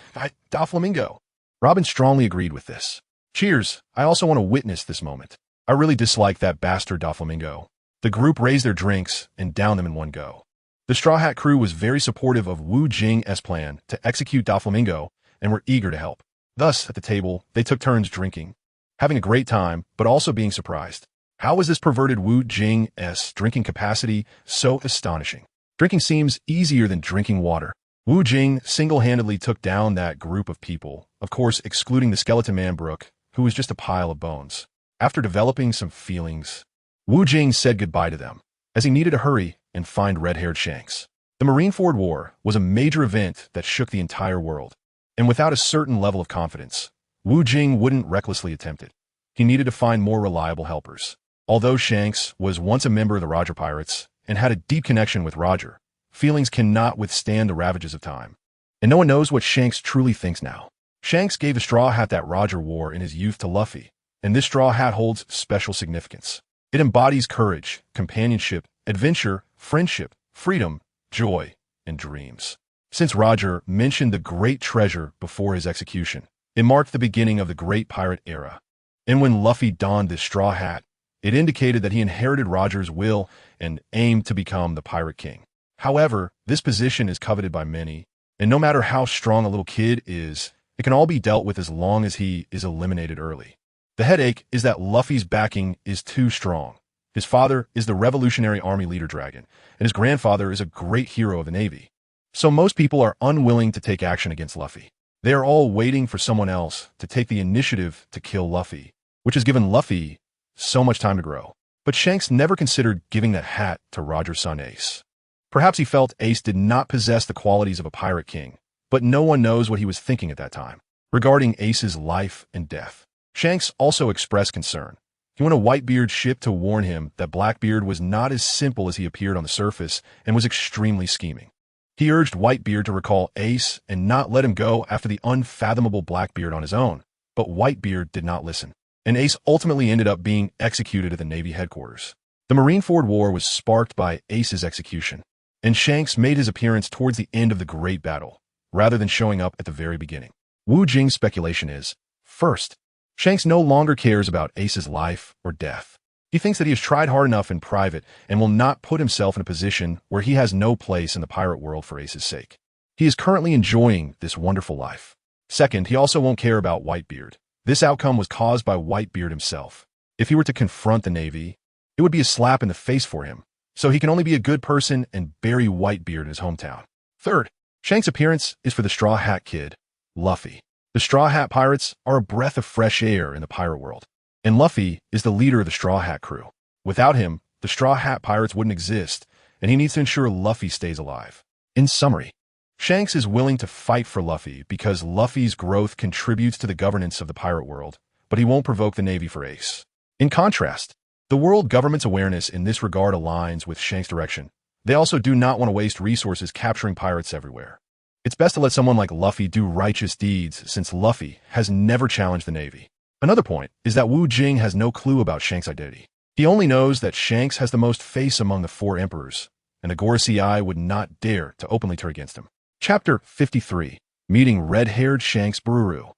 Doflamingo. Robin strongly agreed with this. Cheers, I also want to witness this moment. I really dislike that bastard Doflamingo. The group raised their drinks and downed them in one go. The Straw Hat crew was very supportive of Wu Jing's plan to execute Doflamingo and were eager to help. Thus, at the table, they took turns drinking, having a great time, but also being surprised. How was this perverted Wu Jing's drinking capacity so astonishing? Drinking seems easier than drinking water. Wu Jing single-handedly took down that group of people, of course excluding the skeleton man Brook, who was just a pile of bones. After developing some feelings, Wu Jing said goodbye to them, as he needed to hurry and find red-haired Shanks. The Marineford War was a major event that shook the entire world, and without a certain level of confidence, Wu Jing wouldn't recklessly attempt it. he needed to find more reliable helpers. Although Shanks was once a member of the Roger Pirates and had a deep connection with Roger, feelings cannot withstand the ravages of time. And no one knows what Shanks truly thinks now. Shanks gave the straw hat that Roger wore in his youth to Luffy, and this straw hat holds special significance. It embodies courage, companionship, adventure, friendship, freedom, joy, and dreams. Since Roger mentioned the great treasure before his execution, it marked the beginning of the great pirate era. And when Luffy donned this straw hat, it indicated that he inherited Roger's will and aimed to become the Pirate King. However, this position is coveted by many, and no matter how strong a little kid is, it can all be dealt with as long as he is eliminated early. The headache is that Luffy's backing is too strong. His father is the Revolutionary Army leader dragon, and his grandfather is a great hero of the Navy. So most people are unwilling to take action against Luffy. They are all waiting for someone else to take the initiative to kill Luffy, which has given Luffy so much time to grow. But Shanks never considered giving that hat to Roger's son Ace. Perhaps he felt Ace did not possess the qualities of a pirate king, but no one knows what he was thinking at that time. Regarding Ace's life and death, Shanks also expressed concern. He wanted Whitebeard's ship to warn him that Blackbeard was not as simple as he appeared on the surface and was extremely scheming. He urged Whitebeard to recall Ace and not let him go after the unfathomable Blackbeard on his own, but Whitebeard did not listen, and Ace ultimately ended up being executed at the Navy headquarters. The Marineford War was sparked by Ace's execution, and Shanks made his appearance towards the end of the great battle, rather than showing up at the very beginning. Wu Jing's speculation is, first, Shanks no longer cares about Ace's life or death. He thinks that he has tried hard enough in private and will not put himself in a position where he has no place in the pirate world for Ace's sake. He is currently enjoying this wonderful life. Second, he also won't care about Whitebeard. This outcome was caused by Whitebeard himself. If he were to confront the Navy, it would be a slap in the face for him, so he can only be a good person and bury Whitebeard in his hometown. Third, Shanks' appearance is for the Straw Hat Kid, Luffy. The Straw Hat Pirates are a breath of fresh air in the pirate world, and Luffy is the leader of the Straw Hat crew. Without him, the Straw Hat Pirates wouldn't exist, and he needs to ensure Luffy stays alive. In summary, Shanks is willing to fight for Luffy because Luffy's growth contributes to the governance of the pirate world, but he won't provoke the Navy for Ace. In contrast, the world government's awareness in this regard aligns with Shanks' direction. They also do not want to waste resources capturing pirates everywhere. It's best to let someone like Luffy do righteous deeds since Luffy has never challenged the Navy. Another point is that Wu Jing has no clue about Shanks' identity. He only knows that Shanks has the most face among the 4 emperors, and the Gorosei Eye would not dare to openly turn against him. Chapter 53. Meeting Red-Haired Shanks Bruru.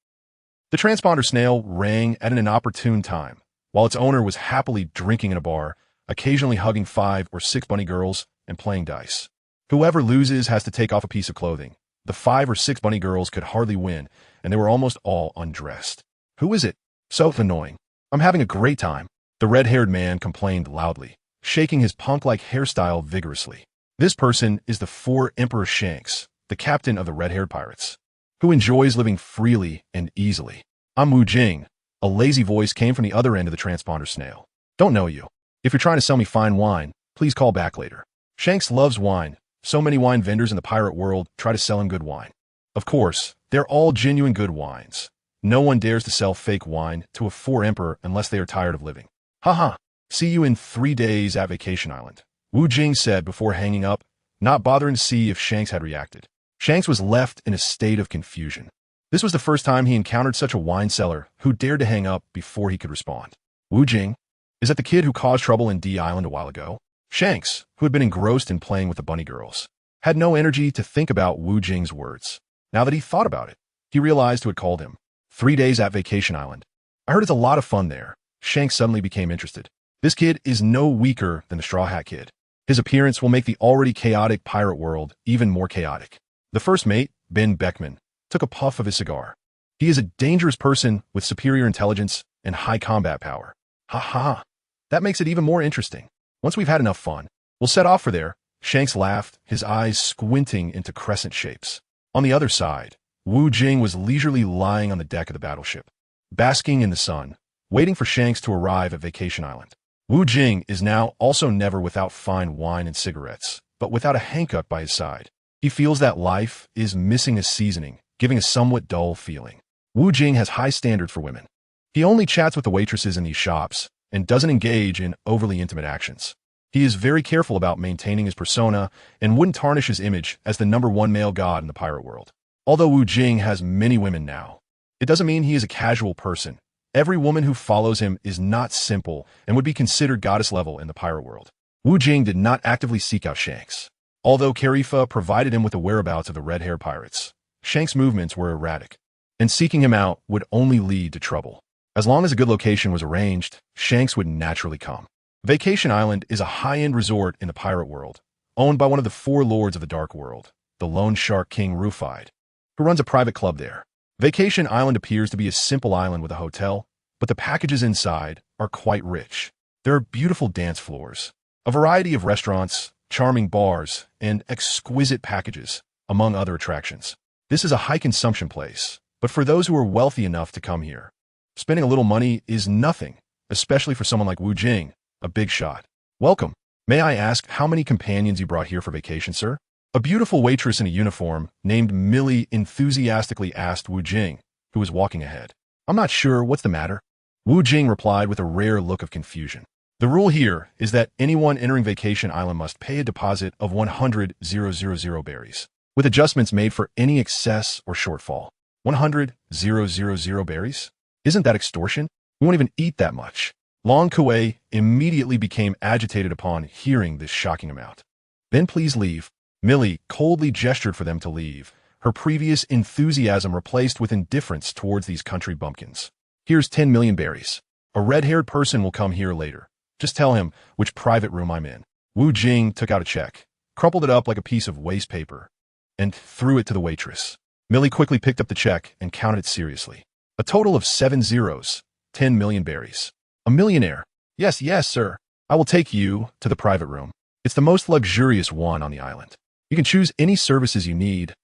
The transponder snail rang at an inopportune time, while its owner was happily drinking in a bar, occasionally hugging 5 or 6 bunny girls and playing dice. Whoever loses has to take off a piece of clothing. The 5 or 6 bunny girls could hardly win, and they were almost all undressed. Who is it? So annoying. I'm having a great time, the red-haired man complained loudly, shaking his punk-like hairstyle vigorously. This person is the 4 Emperor Shanks, the captain of the red-haired pirates, who enjoys living freely and easily. I'm Wu Jing. A lazy voice came from the other end of the transponder snail. Don't know you. If you're trying to sell me fine wine, please call back later. Shanks loves wine. So many wine vendors in the pirate world try to sell him good wine. Of course, they're all genuine good wines. No one dares to sell fake wine to a 4 Emperor unless they are tired of living. Haha, see you in 3 days at Vacation Island, Wu Jing said before hanging up, not bothering to see if Shanks had reacted. Shanks was left in a state of confusion. This was the first time he encountered such a wine seller who dared to hang up before he could respond. Wu Jing, is that the kid who caused trouble in D Island a while ago? Shanks, who had been engrossed in playing with the bunny girls, had no energy to think about Wu Jing's words. Now that he thought about it, he realized who had called him. 3 days at Vacation Island. I heard it's a lot of fun there. Shanks suddenly became interested. This kid is no weaker than the Straw Hat Kid. His appearance will make the already chaotic pirate world even more chaotic. The first mate, Ben Beckman, took a puff of his cigar. He is a dangerous person with superior intelligence and high combat power. Ha ha. That makes it even more interesting. Once we've had enough fun, we'll set off for there. Shanks laughed, his eyes squinting into crescent shapes. On the other side, Wu Jing was leisurely lying on the deck of the battleship, basking in the sun, waiting for Shanks to arrive at Vacation Island. Wu Jing is now also never without fine wine and cigarettes, but without a hank-up by his side. He feels that life is missing a seasoning, giving a somewhat dull feeling. Wu Jing has high standards for women. He only chats with the waitresses in these shops and doesn't engage in overly intimate actions. He is very careful about maintaining his persona and wouldn't tarnish his image as the #1 male god in the pirate world. Although Wu Jing has many women now, it doesn't mean he is a casual person. Every woman who follows him is not simple and would be considered goddess level in the pirate world. Wu Jing did not actively seek out Shanks. Although Carifa provided him with the whereabouts of the red-haired pirates, Shanks' movements were erratic, and seeking him out would only lead to trouble. As long as a good location was arranged, Shanks would naturally come. Vacation Island is a high-end resort in the pirate world, owned by one of the 4 lords of the Dark World, the Lone Shark King Rufide, who runs a private club there. Vacation Island appears to be a simple island with a hotel, but the packages inside are quite rich. There are beautiful dance floors, a variety of restaurants, charming bars, and exquisite packages, among other attractions. This is a high-consumption place, but for those who are wealthy enough to come here, spending a little money is nothing, especially for someone like Wu Jing, a big shot. Welcome. May I ask how many companions you brought here for vacation, sir? A beautiful waitress in a uniform named Millie enthusiastically asked Wu Jing, who was walking ahead. I'm not sure, what's the matter? Wu Jing replied with a rare look of confusion. The rule here is that anyone entering Vacation Island must pay a deposit of 100,000 berries, with adjustments made for any excess or shortfall. 100,000 berries? Isn't that extortion? We won't even eat that much. Long Kuei immediately became agitated upon hearing this shocking amount. Then please leave. Millie coldly gestured for them to leave, her previous enthusiasm replaced with indifference towards these country bumpkins. Here's 10 million berries. A red-haired person will come here later. Just tell him which private room I'm in. Wu Jing took out a check, crumpled it up like a piece of waste paper, and threw it to the waitress. Millie quickly picked up the check and counted it seriously. A total of 7 zeros, 10 million berries. A millionaire. Yes, yes, sir. I will take you to the private room. It's the most luxurious one on the island. You can choose any services you need,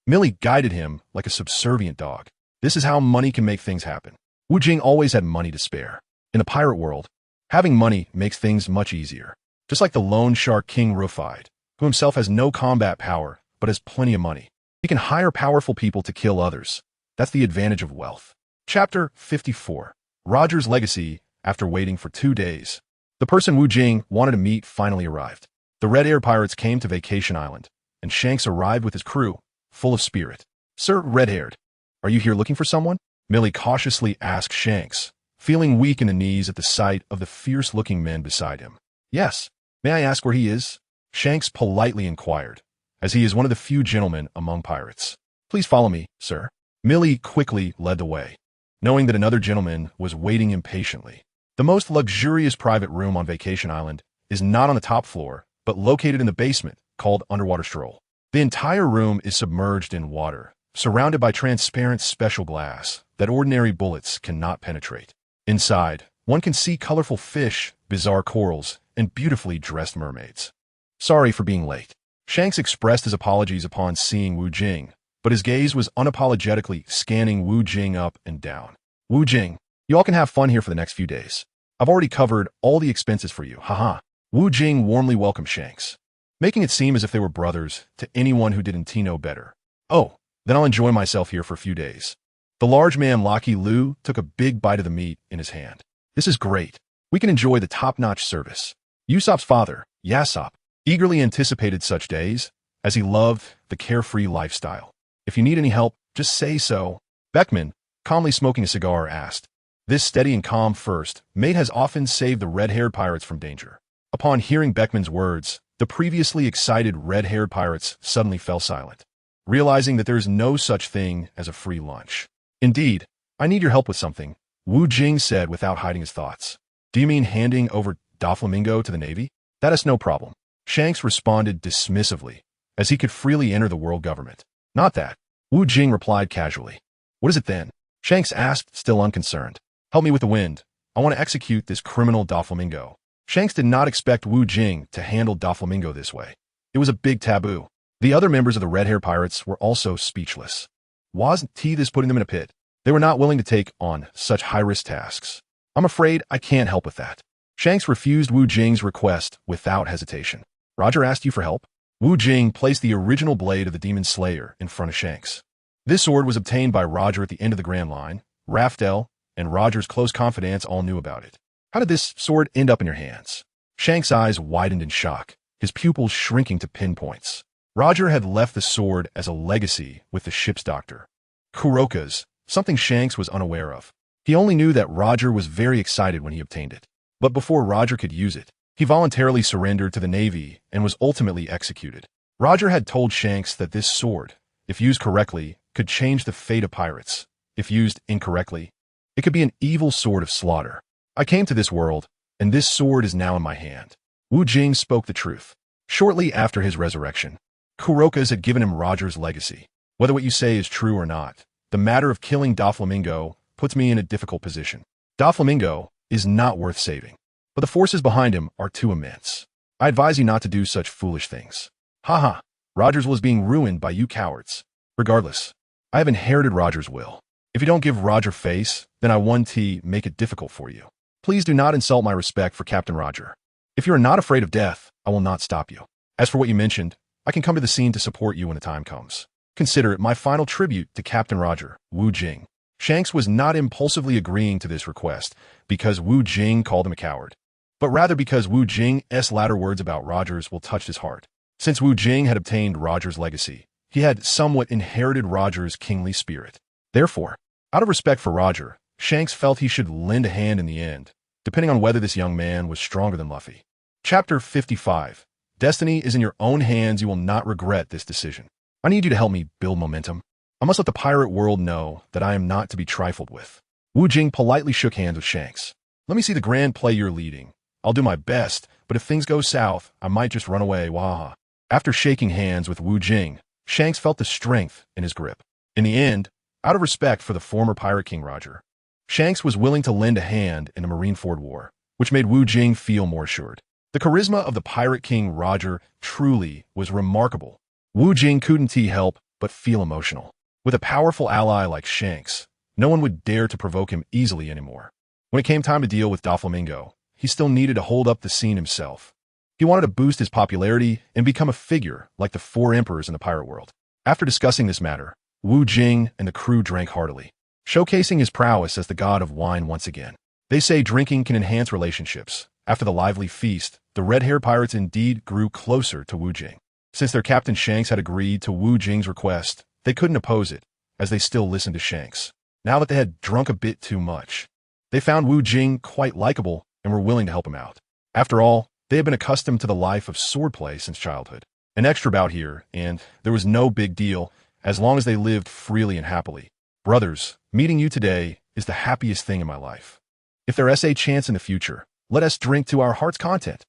Millie guided him like a subservient dog. This is how money can make things happen. Wu Jing always had money to spare. In the pirate world, having money makes things much easier. Just like the Lone Shark King Rufide, who himself has no combat power, but has plenty of money. He can hire powerful people to kill others. That's the advantage of wealth. Chapter 54. Roger's Legacy. After waiting for 2 days, the person Wu Jing wanted to meet finally arrived. The red-haired pirates came to Vacation Island, and Shanks arrived with his crew, full of spirit. Sir, red-haired, are you here looking for someone? Millie cautiously asked Shanks, feeling weak in the knees at the sight of the fierce-looking men beside him. Yes. May I ask where he is? Shanks politely inquired, as he is one of the few gentlemen among pirates. Please follow me, sir. Millie quickly led the way, knowing that another gentleman was waiting impatiently. The most luxurious private room on Vacation Island is not on the top floor, but located in the basement, called Underwater Stroll. The entire room is submerged in water, surrounded by transparent special glass that ordinary bullets cannot penetrate. Inside, one can see colorful fish, bizarre corals, and beautifully dressed mermaids. Sorry for being late. Shanks expressed his apologies upon seeing Wu Jing, but his gaze was unapologetically scanning Wu Jing up and down. Wu Jing, you all can have fun here for the next few days. I've already covered all the expenses for you, haha. Wu Jing warmly welcomed Shanks, making it seem as if they were brothers to anyone who didn't know better. Oh, then I'll enjoy myself here for a few days. The large man Lucky Lu took a big bite of the meat in his hand. This is great. We can enjoy the top-notch service. Usopp's father, Yasopp, eagerly anticipated such days, as he loved the carefree lifestyle. If you need any help, just say so. Beckman, calmly smoking a cigar, asked. This steady and calm first mate has often saved the red-haired pirates from danger. Upon hearing Beckman's words, the previously excited red-haired pirates suddenly fell silent, realizing that there is no such thing as a free lunch. Indeed, I need your help with something, Wu Jing said without hiding his thoughts. Do you mean handing over Doflamingo to the Navy? That is no problem. Shanks responded dismissively, as he could freely enter the world government. Not that, Wu Jing replied casually. What is it then? Shanks asked, still unconcerned. Help me with the wind. I want to execute this criminal Doflamingo. Shanks did not expect Wu Jing to handle Doflamingo this way. It was a big taboo. The other members of the red-haired pirates were also speechless. Wasn't this putting them in a pit? They were not willing to take on such high-risk tasks. I'm afraid I can't help with that. Shanks refused Wu Jing's request without hesitation. Roger asked you for help? Wu Jing placed the original blade of the Demon Slayer in front of Shanks. This sword was obtained by Roger at the end of the Grand Line, Raftel, and Roger's close confidants all knew about it. How did this sword end up in your hands? Shank's eyes widened in shock, his pupils shrinking to pinpoints. Roger had left the sword as a legacy with the ship's doctor. Kuroka's, something Shanks was unaware of. He only knew that Roger was very excited when he obtained it. But before Roger could use it, he voluntarily surrendered to the Navy and was ultimately executed. Roger had told Shanks that this sword, if used correctly, could change the fate of pirates. If used incorrectly, it could be an evil sword of slaughter. I came to this world, and this sword is now in my hand. Wu Jing spoke the truth. Shortly after his resurrection, Kuroka's had given him Roger's legacy. Whether what you say is true or not, the matter of killing Doflamingo puts me in a difficult position. Doflamingo is not worth saving, but the forces behind him are too immense. I advise you not to do such foolish things. Haha, Roger's will is being ruined by you cowards. Regardless, I have inherited Roger's will. If you don't give Roger face, then I 1T make it difficult for you. Please do not insult my respect for Captain Roger. If you are not afraid of death, I will not stop you. As for what you mentioned, I can come to the scene to support you when the time comes. Consider it my final tribute to Captain Roger, Wu Jing. Shanks was not impulsively agreeing to this request because Wu Jing called him a coward, but rather because Wu Jing's latter words about Roger's will touched his heart. Since Wu Jing had obtained Roger's legacy, he had somewhat inherited Roger's kingly spirit. Therefore, out of respect for Roger, Shanks felt he should lend a hand in the end, depending on whether this young man was stronger than Luffy. Chapter 55. Destiny is in your own hands. You will not regret this decision. I need you to help me build momentum. I must let the pirate world know that I am not to be trifled with. Wu Jing politely shook hands with Shanks. Let me see the grand play you're leading. I'll do my best, but if things go south, I might just run away, waha. After shaking hands with Wu Jing, Shanks felt the strength in his grip. In the end, out of respect for the former Pirate King Roger, Shanks was willing to lend a hand in the Marineford War, which made Wu Jing feel more assured. The charisma of the Pirate King Roger truly was remarkable. Wu Jing couldn't help but feel emotional. With a powerful ally like Shanks, no one would dare to provoke him easily anymore. When it came time to deal with Doflamingo, he still needed to hold up the scene himself. He wanted to boost his popularity and become a figure like the four emperors in the pirate world. After discussing this matter, Wu Jing and the crew drank heartily, showcasing his prowess as the god of wine once again. They say drinking can enhance relationships. After the lively feast, the red-haired pirates indeed grew closer to Wu Jing. Since their captain Shanks had agreed to Wu Jing's request, they couldn't oppose it, as they still listened to Shanks. Now that they had drunk a bit too much, they found Wu Jing quite likable and were willing to help him out. After all, they had been accustomed to the life of swordplay since childhood. An extra bout here, and there was no big deal, as long as they lived freely and happily. Brothers, meeting you today is the happiest thing in my life. If there is a chance in the future, let us drink to our heart's content.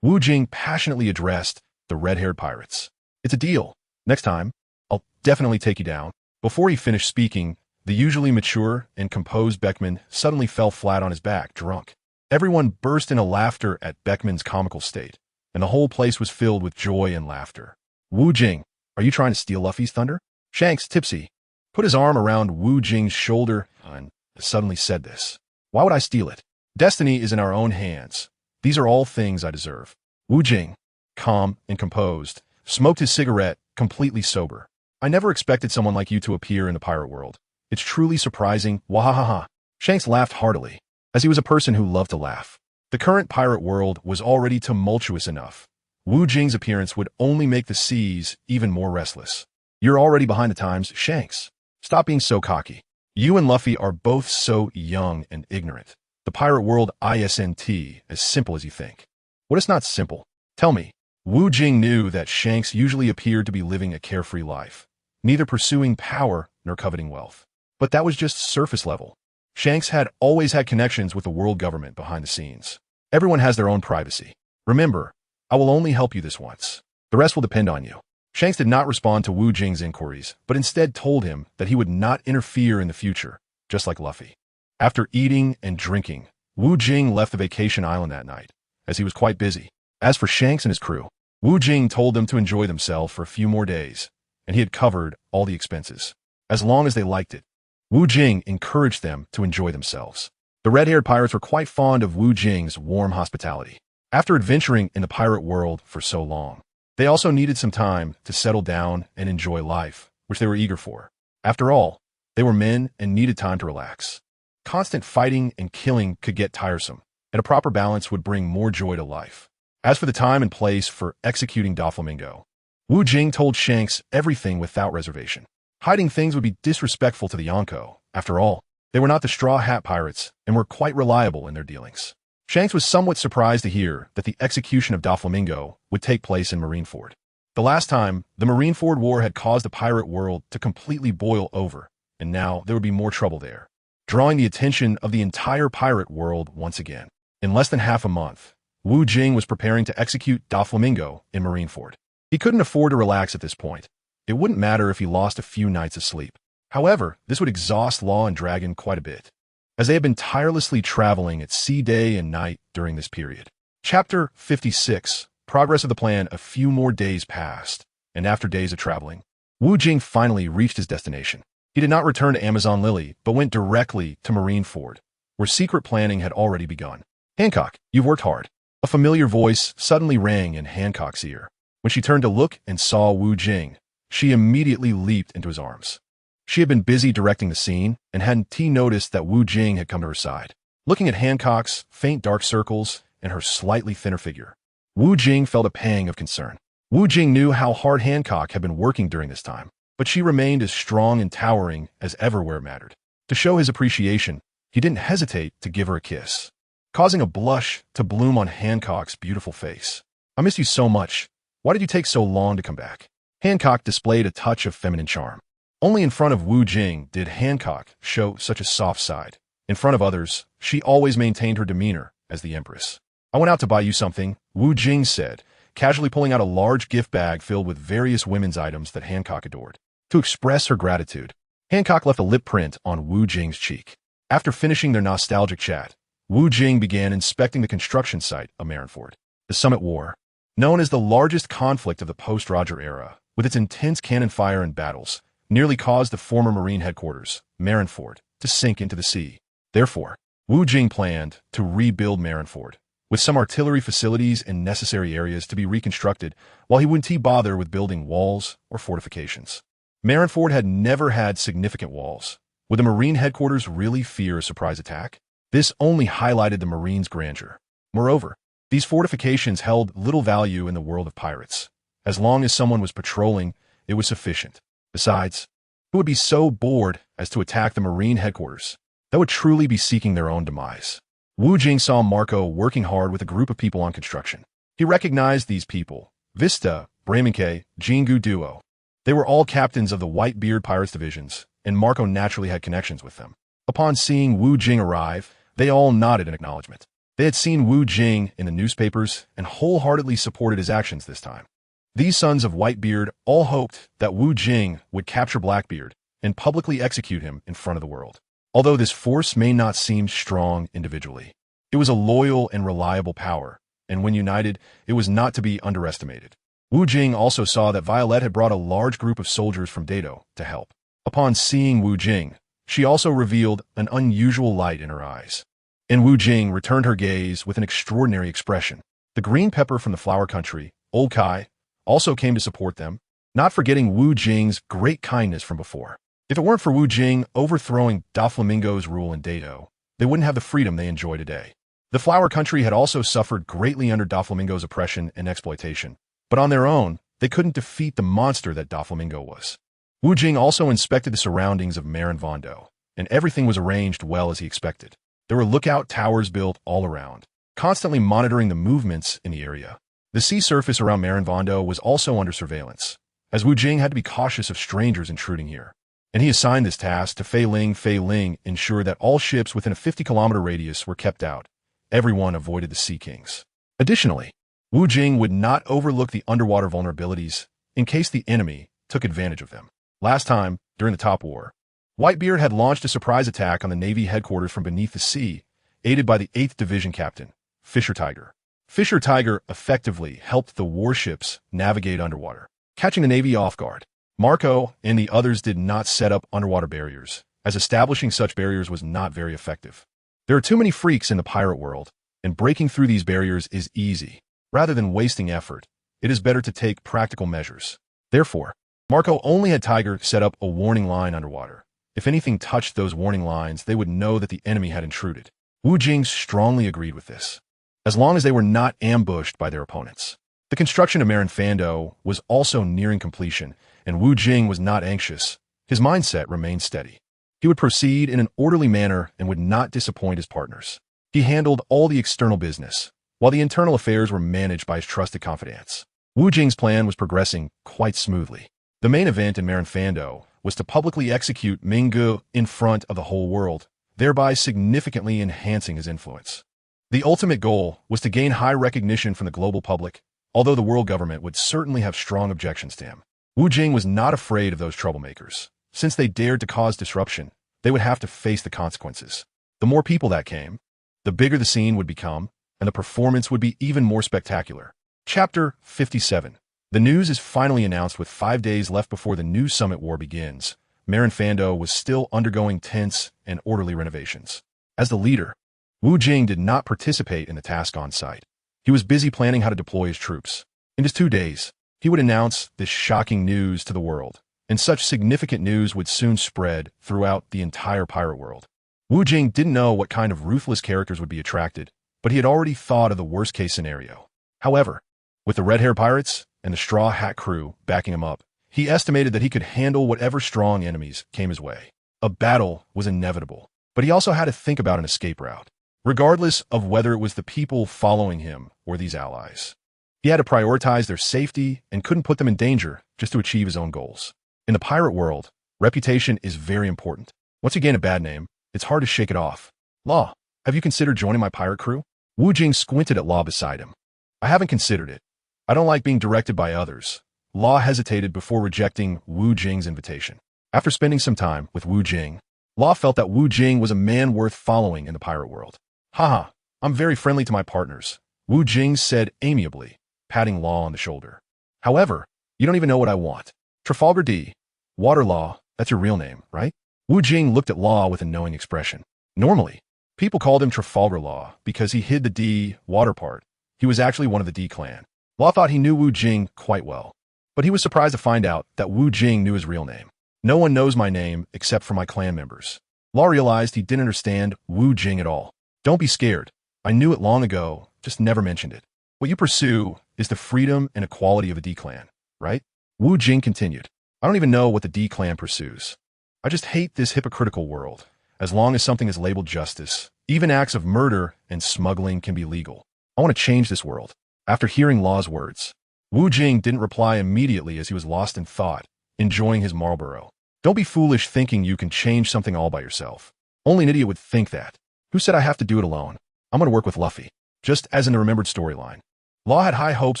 Wu Jing passionately addressed the red-haired pirates. It's a deal. Next time, I'll definitely take you down. Before he finished speaking, the usually mature and composed Beckman suddenly fell flat on his back, drunk. Everyone burst into laughter at Beckman's comical state, and the whole place was filled with joy and laughter. Wu Jing, are you trying to steal Luffy's thunder? Shanks, tipsy, put his arm around Wu Jing's shoulder and suddenly said this. Why would I steal it? Destiny is in our own hands. These are all things I deserve. Wu Jing, calm and composed, smoked his cigarette, completely sober. I never expected someone like you to appear in the pirate world. It's truly surprising, wahahaha. Shanks laughed heartily, as he was a person who loved to laugh. The current pirate world was already tumultuous enough. Wu Jing's appearance would only make the seas even more restless. You're already behind the times, Shanks. Stop being so cocky. You and Luffy are both so young and ignorant. The pirate world isn't as simple as you think. What is not simple? Tell me. Wu Jing knew that Shanks usually appeared to be living a carefree life, neither pursuing power nor coveting wealth. But that was just surface level. Shanks had always had connections with the world government behind the scenes. Everyone has their own privacy. Remember, I will only help you this once. The rest will depend on you. Shanks did not respond to Wu Jing's inquiries, but instead told him that he would not interfere in the future, just like Luffy. After eating and drinking, Wu Jing left the vacation island that night, as he was quite busy. As for Shanks and his crew, Wu Jing told them to enjoy themselves for a few more days, and he had covered all the expenses, as long as they liked it. Wu Jing encouraged them to enjoy themselves. The red-haired pirates were quite fond of Wu Jing's warm hospitality. After adventuring in the pirate world for so long, they also needed some time to settle down and enjoy life, which they were eager for. After all, they were men and needed time to relax. Constant fighting and killing could get tiresome, and a proper balance would bring more joy to life. As for the time and place for executing Doflamingo, Wu Jing told Shanks everything without reservation. Hiding things would be disrespectful to the Yonko. After all, they were not the Straw Hat Pirates and were quite reliable in their dealings. Shanks was somewhat surprised to hear that the execution of Doflamingo would take place in Marineford. The last time, the Marineford War had caused the pirate world to completely boil over, and now there would be more trouble there, drawing the attention of the entire pirate world once again. In less than half a month, Wu Jing was preparing to execute Doflamingo in Marineford. He couldn't afford to relax at this point. It wouldn't matter if he lost a few nights of sleep. However, this would exhaust Law and Dragon quite a bit, as they had been tirelessly traveling at sea day and night during this period. Chapter 56. Progress of the plan. A few more days passed, and after days of traveling, Wu Jing finally reached his destination. He did not return to Amazon Lily, but went directly to Marineford, where secret planning had already begun. "Hancock, you've worked hard." A familiar voice suddenly rang in Hancock's ear. When she turned to look and saw Wu Jing, she immediately leaped into his arms. She had been busy directing the scene and hadn't noticed that Wu Jing had come to her side. Looking at Hancock's faint dark circles and her slightly thinner figure, Wu Jing felt a pang of concern. Wu Jing knew how hard Hancock had been working during this time, but she remained as strong and towering as ever where it mattered. To show his appreciation, he didn't hesitate to give her a kiss, causing a blush to bloom on Hancock's beautiful face. "I missed you so much. Why did you take so long to come back?" Hancock displayed a touch of feminine charm. Only in front of Wu Jing did Hancock show such a soft side. In front of others, she always maintained her demeanor as the Empress. "I went out to buy you something," Wu Jing said, casually pulling out a large gift bag filled with various women's items that Hancock adored. To express her gratitude, Hancock left a lip print on Wu Jing's cheek. After finishing their nostalgic chat, Wu Jing began inspecting the construction site of Marineford. The Summit War, known as the largest conflict of the post-Roger era, with its intense cannon fire and battles, nearly caused the former Marine headquarters, Marineford, to sink into the sea. Therefore, Wu Jing planned to rebuild Marineford, with some artillery facilities and necessary areas to be reconstructed, while he wouldn't bother with building walls or fortifications. Marineford had never had significant walls. Would the Marine headquarters really fear a surprise attack? This only highlighted the Marines' grandeur. Moreover, these fortifications held little value in the world of pirates. As long as someone was patrolling, it was sufficient. Besides, who would be so bored as to attack the Marine headquarters? That would truly be seeking their own demise. Wu Jing saw Marco working hard with a group of people on construction. He recognized these people: Vista, Bremenke, Jingu Duo. They were all captains of the Whitebeard Pirates divisions, and Marco naturally had connections with them. Upon seeing Wu Jing arrive, they all nodded in acknowledgement. They had seen Wu Jing in the newspapers and wholeheartedly supported his actions this time. These sons of Whitebeard all hoped that Wu Jing would capture Blackbeard and publicly execute him in front of the world. Although this force may not seem strong individually, it was a loyal and reliable power, and when united, it was not to be underestimated. Wu Jing also saw that Violet had brought a large group of soldiers from Dado to help. Upon seeing Wu Jing, she also revealed an unusual light in her eyes. And Wu Jing returned her gaze with an extraordinary expression. The green pepper from the flower country, Old Kai, also came to support them, not forgetting Wu Jing's great kindness from before. If it weren't for Wu Jing overthrowing Doflamingo's rule in Dado, they wouldn't have the freedom they enjoy today. The flower country had also suffered greatly under Doflamingo's oppression and exploitation, but on their own, they couldn't defeat the monster that Doflamingo was. Wu Jing also inspected the surroundings of Marinvondo, and everything was arranged well as he expected. There were lookout towers built all around, constantly monitoring the movements in the area. The sea surface around Marinvondo was also under surveillance, as Wu Jing had to be cautious of strangers intruding here, and he assigned this task to Fei Ling. Fei Ling ensured that all ships within a 50-kilometer radius were kept out. Everyone avoided the Sea Kings. Additionally, Wu Jing would not overlook the underwater vulnerabilities in case the enemy took advantage of them. Last time, during the Top War, Whitebeard had launched a surprise attack on the Navy headquarters from beneath the sea, aided by the 8th Division Captain, Fisher Tiger. Fisher Tiger effectively helped the warships navigate underwater, catching the Navy off guard. Marco and the others did not set up underwater barriers, as establishing such barriers was not very effective. There are too many freaks in the pirate world, and breaking through these barriers is easy. Rather than wasting effort, it is better to take practical measures. Therefore, Marco only had Tiger set up a warning line underwater, If anything touched those warning lines, they would know that the enemy had intruded. Wu Jing strongly agreed with this, as long as they were not ambushed by their opponents. The construction of Miraculously was also nearing completion, and Wu Jing was not anxious. His mindset remained steady. He would proceed in an orderly manner and would not disappoint his partners. He handled all the external business, while the internal affairs were managed by his trusted confidants. Wu Jing's plan was progressing quite smoothly. The main event in Miraculously was to publicly execute Minggu in front of the whole world, thereby significantly enhancing his influence. The ultimate goal was to gain high recognition from the global public, although the world government would certainly have strong objections to him. Wu Jing was not afraid of those troublemakers. Since they dared to cause disruption, they would have to face the consequences. The more people that came, the bigger the scene would become, and the performance would be even more spectacular. Chapter 57. The news is finally announced with 5 days left before the new summit war begins. Miraculously was still undergoing tense and orderly renovations. As the leader, Wu Jing did not participate in the task on site. He was busy planning how to deploy his troops. In just 2 days, he would announce this shocking news to the world, and such significant news would soon spread throughout the entire pirate world. Wu Jing didn't know what kind of ruthless characters would be attracted, but he had already thought of the worst-case scenario. However, with the red-hair pirates and the straw hat crew backing him up, he estimated that he could handle whatever strong enemies came his way. A battle was inevitable, but he also had to think about an escape route, regardless of whether it was the people following him or these allies. He had to prioritize their safety and couldn't put them in danger just to achieve his own goals. In the pirate world, reputation is very important. Once you gain a bad name, it's hard to shake it off. Law, have you considered joining my pirate crew? Wu Jing squinted at Law beside him. I haven't considered it. I don't like being directed by others. Law hesitated before rejecting Wu Jing's invitation. After spending some time with Wu Jing, Law felt that Wu Jing was a man worth following in the pirate world. Haha, I'm very friendly to my partners, Wu Jing said amiably, patting Law on the shoulder. However, you don't even know what I want. Trafalgar-D, Water Law, that's your real name, right? Wu Jing looked at Law with a knowing expression. Normally, people called him Trafalgar Law because he hid the D, water part. He was actually one of the D clan. Law thought he knew Wu Jing quite well, but he was surprised to find out that Wu Jing knew his real name. No one knows my name except for my clan members. Law realized he didn't understand Wu Jing at all. Don't be scared. I knew it long ago, just never mentioned it. What you pursue is the freedom and equality of a D clan, right? Wu Jing continued. I don't even know what the D clan pursues. I just hate this hypocritical world. As long as something is labeled justice, even acts of murder and smuggling can be legal. I want to change this world. After hearing Law's words, Wu Jing didn't reply immediately as he was lost in thought, enjoying his Marlboro. Don't be foolish thinking you can change something all by yourself. Only an idiot would think that. Who said I have to do it alone? I'm going to work with Luffy. Just as in the remembered storyline. Law had high hopes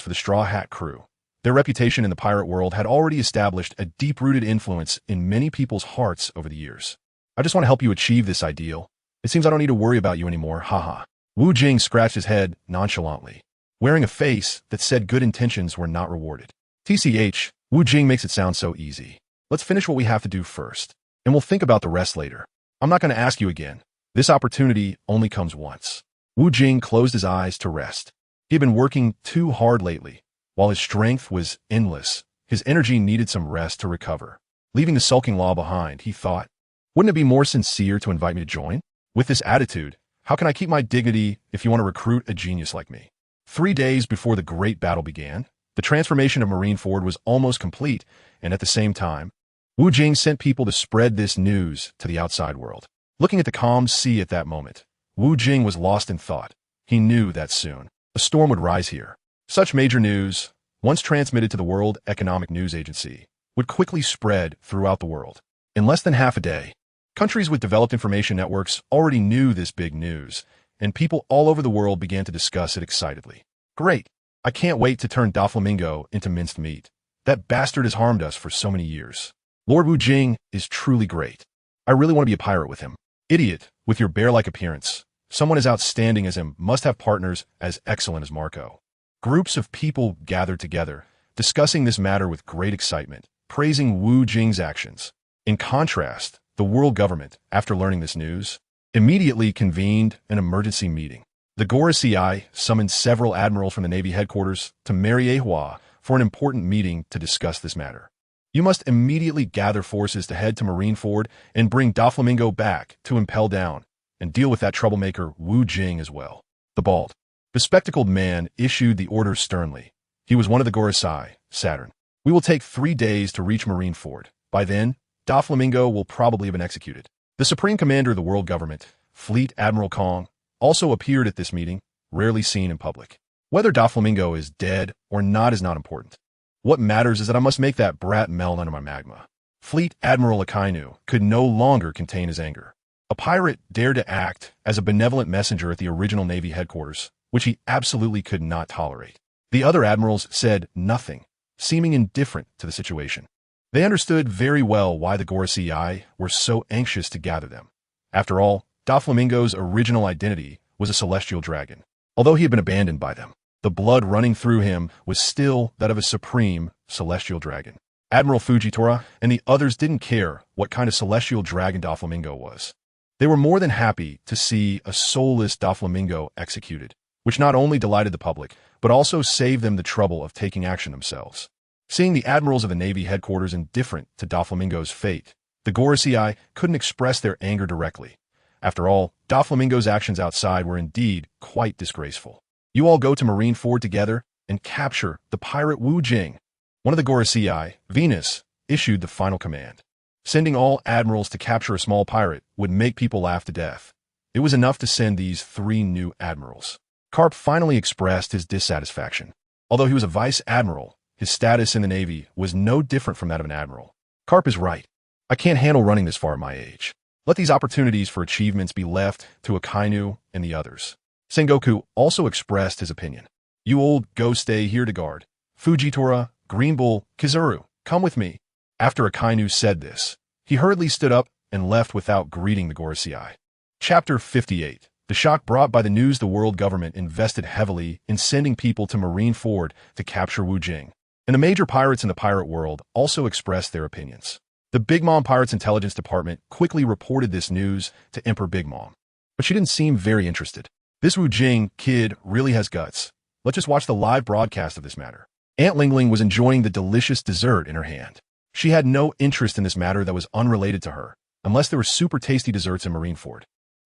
for the Straw Hat crew. Their reputation in the pirate world had already established a deep-rooted influence in many people's hearts over the years. I just want to help you achieve this ideal. It seems I don't need to worry about you anymore, haha. Wu Jing scratched his head nonchalantly, wearing a face that said good intentions were not rewarded. TCH, Wu Jing makes it sound so easy. Let's finish what we have to do first, and we'll think about the rest later. I'm not going to ask you again. This opportunity only comes once. Wu Jing closed his eyes to rest. He had been working too hard lately. While his strength was endless, his energy needed some rest to recover. Leaving the sulking Law behind, he thought, wouldn't it be more sincere to invite me to join? With this attitude, how can I keep my dignity if you want to recruit a genius like me? 3 days before the great battle began, the transformation of Marineford was almost complete, and at the same time, Wu Jing sent people to spread this news to the outside world. Looking at the calm sea at that moment, Wu Jing was lost in thought. He knew that soon a storm would rise here. Such major news, once transmitted to the World Economic News Agency, would quickly spread throughout the world. In less than half a day, countries with developed information networks already knew this big news, and people all over the world began to discuss it excitedly. Great! I can't wait to turn Doflamingo into minced meat. That bastard has harmed us for so many years. Lord Wu Jing is truly great. I really want to be a pirate with him. Idiot, with your bear-like appearance. Someone as outstanding as him must have partners as excellent as Marco. Groups of people gathered together, discussing this matter with great excitement, praising Wu Jing's actions. In contrast, the world government, after learning this news, immediately convened an emergency meeting. The Gora CI summoned several admirals from the Navy headquarters to Miraculously for an important meeting to discuss this matter. You must immediately gather forces to head to Marineford and bring Doflamingo back to impel down, and deal with that troublemaker Wu Jing as well. The bald, bespectacled man issued the orders sternly. He was one of the Gorosei, Saturn. We will take 3 days to reach Marineford. By then, Doflamingo will probably have been executed. The Supreme Commander of the World Government, Fleet Admiral Kong, also appeared at this meeting, rarely seen in public. Whether Doflamingo is dead or not is not important. What matters is that I must make that brat melt under my magma. Fleet Admiral Akainu could no longer contain his anger. A pirate dared to act as a benevolent messenger at the original Navy headquarters, which he absolutely could not tolerate. The other admirals said nothing, seeming indifferent to the situation. They understood very well why the Gorosei were so anxious to gather them. After all, Doflamingo's original identity was a celestial dragon. Although he had been abandoned by them, the blood running through him was still that of a supreme celestial dragon. Admiral Fujitora and the others didn't care what kind of celestial dragon Doflamingo was. They were more than happy to see a soulless Doflamingo executed, which not only delighted the public, but also saved them the trouble of taking action themselves. Seeing the admirals of the Navy headquarters indifferent to Doflamingo's fate, the Gorosei couldn't express their anger directly. After all, Doflamingo's actions outside were indeed quite disgraceful. You all go to Marineford together and capture the pirate Wu Jing. One of the Gorosei, Venus, issued the final command. Sending all admirals to capture a small pirate would make people laugh to death. It was enough to send these 3 new admirals. Carp finally expressed his dissatisfaction. Although he was a vice admiral, his status in the Navy was no different from that of an admiral. Carp is right. I can't handle running this far at my age. Let these opportunities for achievements be left to Akainu and the others. Sengoku also expressed his opinion. You old go stay here to guard. Fujitora, Green Bull, Kizuru, come with me. After Akainu said this, he hurriedly stood up and left without greeting the Gorosei. Chapter 58. The shock brought by the news the world government invested heavily in sending people to Marineford to capture Wu Jing. And the major pirates in the pirate world also expressed their opinions. The Big Mom Pirates Intelligence Department quickly reported this news to Emperor Big Mom, but she didn't seem very interested. This Wu Jing kid really has guts. Let's just watch the live broadcast of this matter. Aunt Lingling was enjoying the delicious dessert in her hand. She had no interest in this matter that was unrelated to her, unless there were super tasty desserts in Marineford.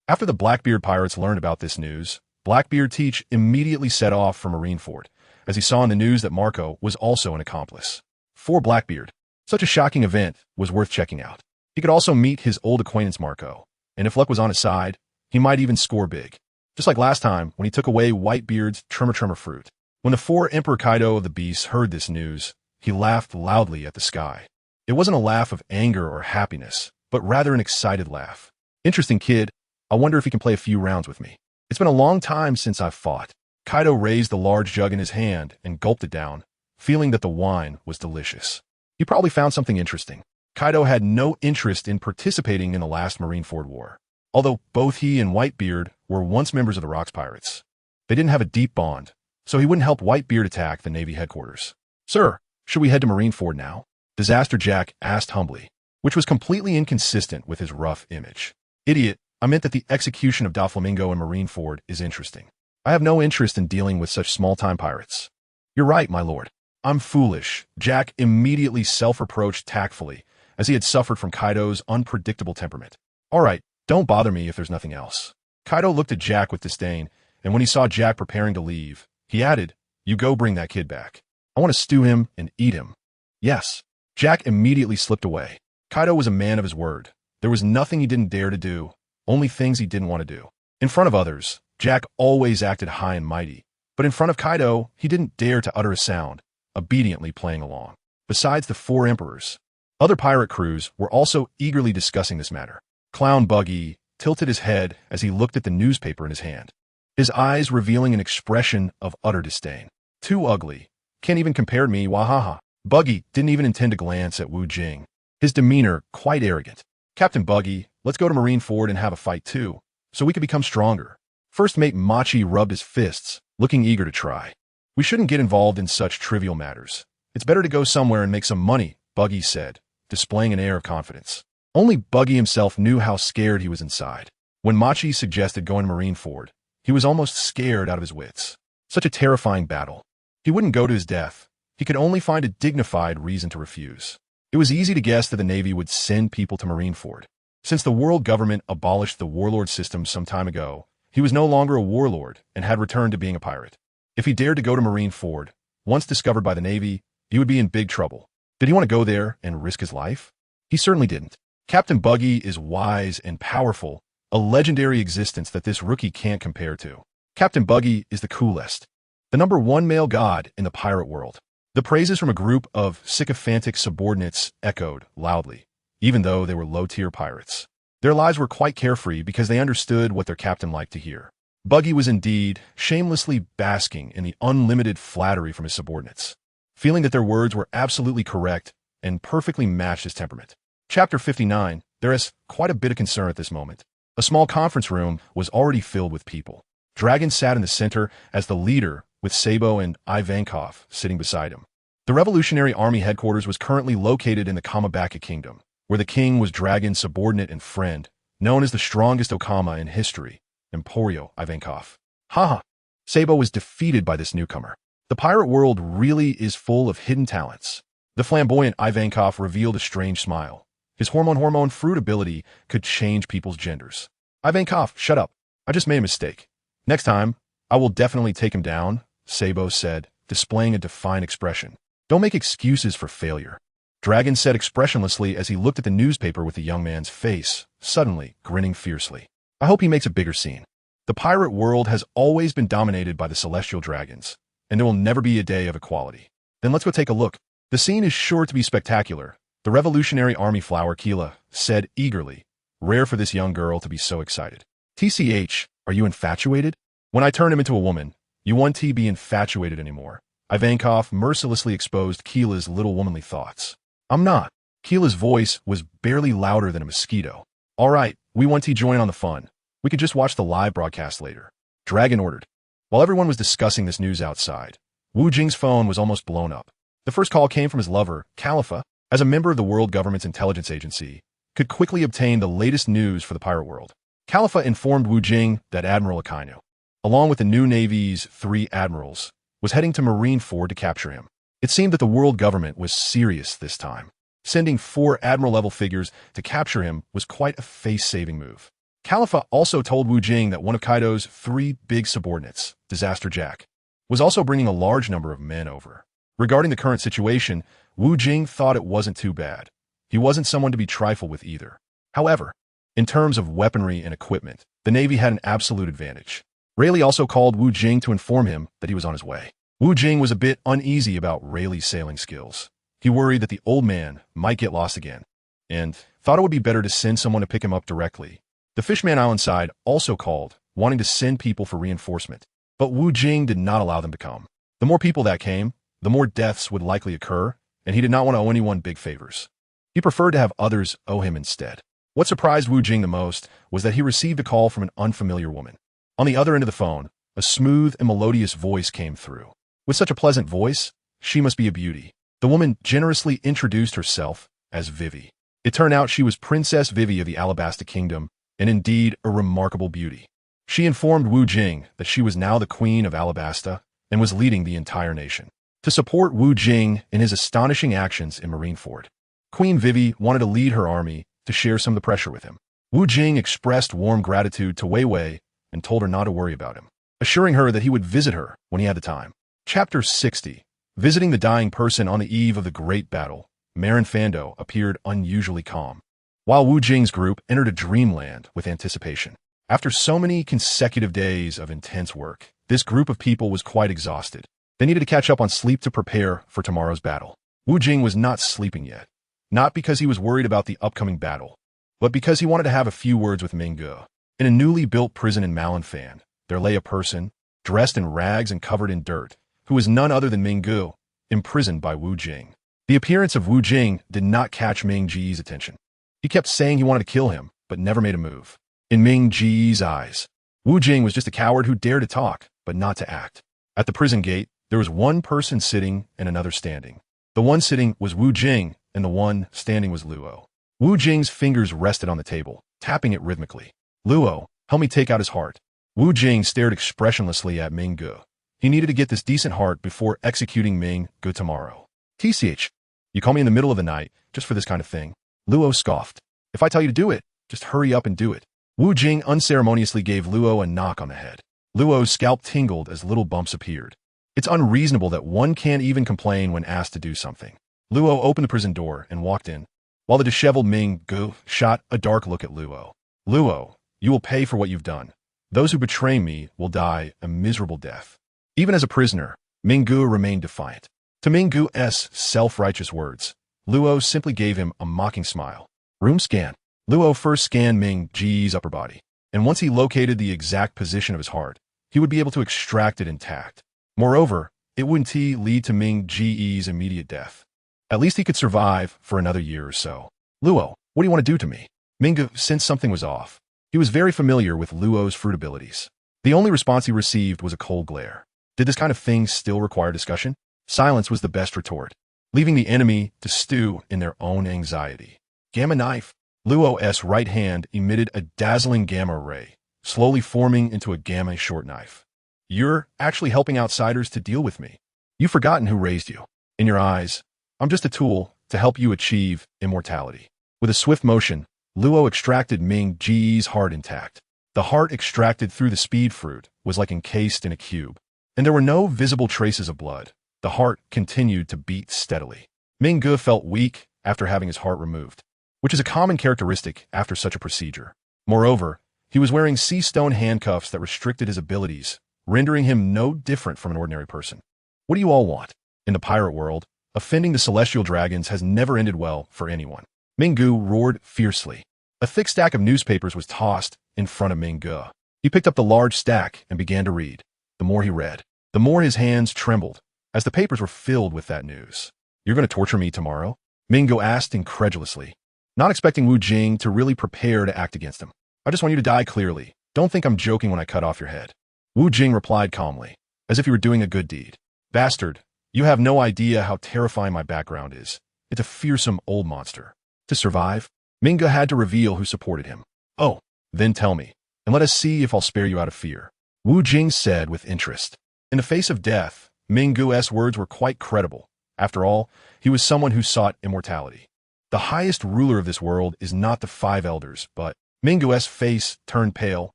After the Blackbeard pirates learned about this news, Blackbeard Teach immediately set off for Marineford, as he saw in the news that Marco was also an accomplice. For Blackbeard, such a shocking event was worth checking out. He could also meet his old acquaintance Marco, and if luck was on his side, he might even score big. Just like last time when he took away Whitebeard's Tremor fruit. When the 4 Emperor Kaido of the Beasts heard this news, he laughed loudly at the sky. It wasn't a laugh of anger or happiness, but rather an excited laugh. Interesting kid. I wonder if he can play a few rounds with me. It's been a long time since I've fought. Kaido raised the large jug in his hand and gulped it down, feeling that the wine was delicious. He probably found something interesting. Kaido had no interest in participating in the last Marineford War, although both he and Whitebeard were once members of the Rocks Pirates. They didn't have a deep bond, so he wouldn't help Whitebeard attack the Navy headquarters. Sir, should we head to Marineford now? Disaster Jack asked humbly, which was completely inconsistent with his rough image. Idiot, I meant that the execution of Doflamingo and Marineford is interesting. I have no interest in dealing with such small-time pirates. You're right, my lord. I'm foolish. Jack immediately self-reproached tactfully, as he had suffered from Kaido's unpredictable temperament. All right, don't bother me if there's nothing else. Kaido looked at Jack with disdain, and when he saw Jack preparing to leave, he added, You go bring that kid back. I want to stew him and eat him. Yes. Jack immediately slipped away. Kaido was a man of his word. There was nothing he didn't dare to do, only things he didn't want to do. In front of others, Jack always acted high and mighty, but in front of Kaido, he didn't dare to utter a sound, obediently playing along. Besides the 4 emperors, other pirate crews were also eagerly discussing this matter. Clown Buggy tilted his head as he looked at the newspaper in his hand, his eyes revealing an expression of utter disdain. Too ugly. Can't even compare to me, wahaha. Buggy didn't even intend to glance at Wu Jing, his demeanor quite arrogant. Captain Buggy, let's go to Marineford and have a fight too, so we can become stronger. First mate Machi rubbed his fists, looking eager to try. We shouldn't get involved in such trivial matters. It's better to go somewhere and make some money, Buggy said, displaying an air of confidence. Only Buggy himself knew how scared he was inside. When Machi suggested going to Marineford, he was almost scared out of his wits. Such a terrifying battle. He wouldn't go to his death. He could only find a dignified reason to refuse. It was easy to guess that the Navy would send people to Marineford. Since the world government abolished the warlord system some time ago, he was no longer a warlord and had returned to being a pirate. If he dared to go to Marineford, once discovered by the Navy, he would be in big trouble. Did he want to go there and risk his life? He certainly didn't. Captain Buggy is wise and powerful, a legendary existence that this rookie can't compare to. Captain Buggy is the coolest, the #1 male god in the pirate world. The praises from a group of sycophantic subordinates echoed loudly, even though they were low-tier pirates. Their lives were quite carefree because they understood what their captain liked to hear. Buggy was indeed shamelessly basking in the unlimited flattery from his subordinates, feeling that their words were absolutely correct and perfectly matched his temperament. Chapter 59. There is quite a bit of concern at this moment. A small conference room was already filled with people. Dragon sat in the center as the leader, with Sabo and Ivankov sitting beside him. The Revolutionary Army headquarters was currently located in the Kamabaka Kingdom, where the king was Dragon's subordinate and friend, known as the strongest Okama in history, Emporio Ivankov. Haha. Sabo was defeated by this newcomer. The pirate world really is full of hidden talents. The flamboyant Ivankov revealed a strange smile. His hormone fruit ability could change people's genders. Ivankov, shut up. I just made a mistake. Next time, I will definitely take him down, Sabo said, displaying a defiant expression. Don't make excuses for failure. Dragon said expressionlessly as he looked at the newspaper with the young man's face, suddenly grinning fiercely. I hope he makes a bigger scene. The pirate world has always been dominated by the celestial dragons, and there will never be a day of equality. Then let's go take a look. The scene is sure to be spectacular, the Revolutionary Army flower Keela said eagerly, rare for this young girl to be so excited. TCH, are you infatuated? When I turn him into a woman, you won't be infatuated anymore. Ivankov mercilessly exposed Keela's little womanly thoughts. I'm not. Keela's voice was barely louder than a mosquito. All right, we want to join on the fun. We could just watch the live broadcast later. Dragon ordered. While everyone was discussing this news outside, Wu Jing's phone was almost blown up. The first call came from his lover, Khalifa, as a member of the world government's intelligence agency, could quickly obtain the latest news for the pirate world. Khalifa informed Wu Jing that Admiral Akainu, along with the new Navy's 3 admirals, was heading to Marineford to capture him. It seemed that the world government was serious this time. Sending 4 admiral-level figures to capture him was quite a face-saving move. Khalifa also told Wu Jing that one of Kaido's 3 big subordinates, Disaster Jack, was also bringing a large number of men over. Regarding the current situation, Wu Jing thought it wasn't too bad. He wasn't someone to be trifled with either. However, in terms of weaponry and equipment, the Navy had an absolute advantage. Rayleigh also called Wu Jing to inform him that he was on his way. Wu Jing was a bit uneasy about Rayleigh's sailing skills. He worried that the old man might get lost again, and thought it would be better to send someone to pick him up directly. The Fishman Island side also called, wanting to send people for reinforcement, but Wu Jing did not allow them to come. The more people that came, the more deaths would likely occur, and he did not want to owe anyone big favors. He preferred to have others owe him instead. What surprised Wu Jing the most was that he received a call from an unfamiliar woman. On the other end of the phone, a smooth and melodious voice came through. With such a pleasant voice, she must be a beauty. The woman generously introduced herself as Vivi. It turned out she was Princess Vivi of the Alabasta Kingdom, and indeed a remarkable beauty. She informed Wu Jing that she was now the Queen of Alabasta and was leading the entire nation. To support Wu Jing in his astonishing actions in Marineford, Queen Vivi wanted to lead her army to share some of the pressure with him. Wu Jing expressed warm gratitude to Wei Wei and told her not to worry about him, assuring her that he would visit her when he had the time. Chapter 60. Visiting the dying person on the eve of the great battle, Marin Fando appeared unusually calm, while Wu Jing's group entered a dreamland with anticipation. After so many consecutive days of intense work, this group of people was quite exhausted. They needed to catch up on sleep to prepare for tomorrow's battle. Wu Jing was not sleeping yet, not because he was worried about the upcoming battle, but because he wanted to have a few words with Minggu. In a newly built prison in Malinfan, there lay a person, dressed in rags and covered in dirt, who was none other than Minggu, imprisoned by Wu Jing. The appearance of Wu Jing did not catch Ming Ji's attention. He kept saying he wanted to kill him, but never made a move. In Ming Ji's eyes, Wu Jing was just a coward who dared to talk, but not to act. At the prison gate, there was one person sitting and another standing. The one sitting was Wu Jing, and the one standing was Luo. Wu Jing's fingers rested on the table, tapping it rhythmically. Luo, help me take out his heart. Wu Jing stared expressionlessly at Minggu. He needed to get this decent heart before executing Minggu tomorrow. TCH. You call me in the middle of the night just for this kind of thing? Luo scoffed. If I tell you to do it, just hurry up and do it. Wu Jing unceremoniously gave Luo a knock on the head. Luo's scalp tingled as little bumps appeared. It's unreasonable that one can't even complain when asked to do something. Luo opened the prison door and walked in, while the disheveled Ming Gu shot a dark look at Luo. Luo, you will pay for what you've done. Those who betray me will die a miserable death. Even as a prisoner, Ming Gu remained defiant. To Ming Gu's self-righteous words, Luo simply gave him a mocking smile. Room scan. Luo first scanned Ming Ji's upper body, and once he located the exact position of his heart, he would be able to extract it intact. Moreover, it wouldn't lead to Ming Ji's immediate death. At least he could survive for another year or so. Luo, what do you want to do to me? Ming Gu sensed something was off. He was very familiar with Luo's fruit abilities. The only response he received was a cold glare. Did this kind of thing still require discussion? Silence was the best retort, leaving the enemy to stew in their own anxiety. Gamma knife. Luo's right hand emitted a dazzling gamma ray, slowly forming into a gamma short knife. You're actually helping outsiders to deal with me. You've forgotten who raised you. In your eyes, I'm just a tool to help you achieve immortality. With a swift motion, Luo extracted Ming Ji's heart intact. The heart extracted through the speed fruit was like encased in a cube, and there were no visible traces of blood. The heart continued to beat steadily. Ming Gu felt weak after having his heart removed, which is a common characteristic after such a procedure. Moreover, he was wearing sea stone handcuffs that restricted his abilities, rendering him no different from an ordinary person. What do you all want? In the pirate world, offending the celestial dragons has never ended well for anyone. Ming Gu roared fiercely. A thick stack of newspapers was tossed in front of Ming Gu. He picked up the large stack and began to read. The more he read, the more his hands trembled, as the papers were filled with that news. You're going to torture me tomorrow? Ming Gu asked incredulously, not expecting Wu Jing to really prepare to act against him. I just want you to die clearly. Don't think I'm joking when I cut off your head. Wu Jing replied calmly, as if he were doing a good deed. Bastard, you have no idea how terrifying my background is. It's a fearsome old monster. To survive, Ming Gu had to reveal who supported him. Oh, then tell me, and let us see if I'll spare you out of fear. Wu Jing said with interest. In the face of death, Ming Gu's words were quite credible. After all, he was someone who sought immortality. The highest ruler of this world is not the five elders, but Ming Gu's face turned pale,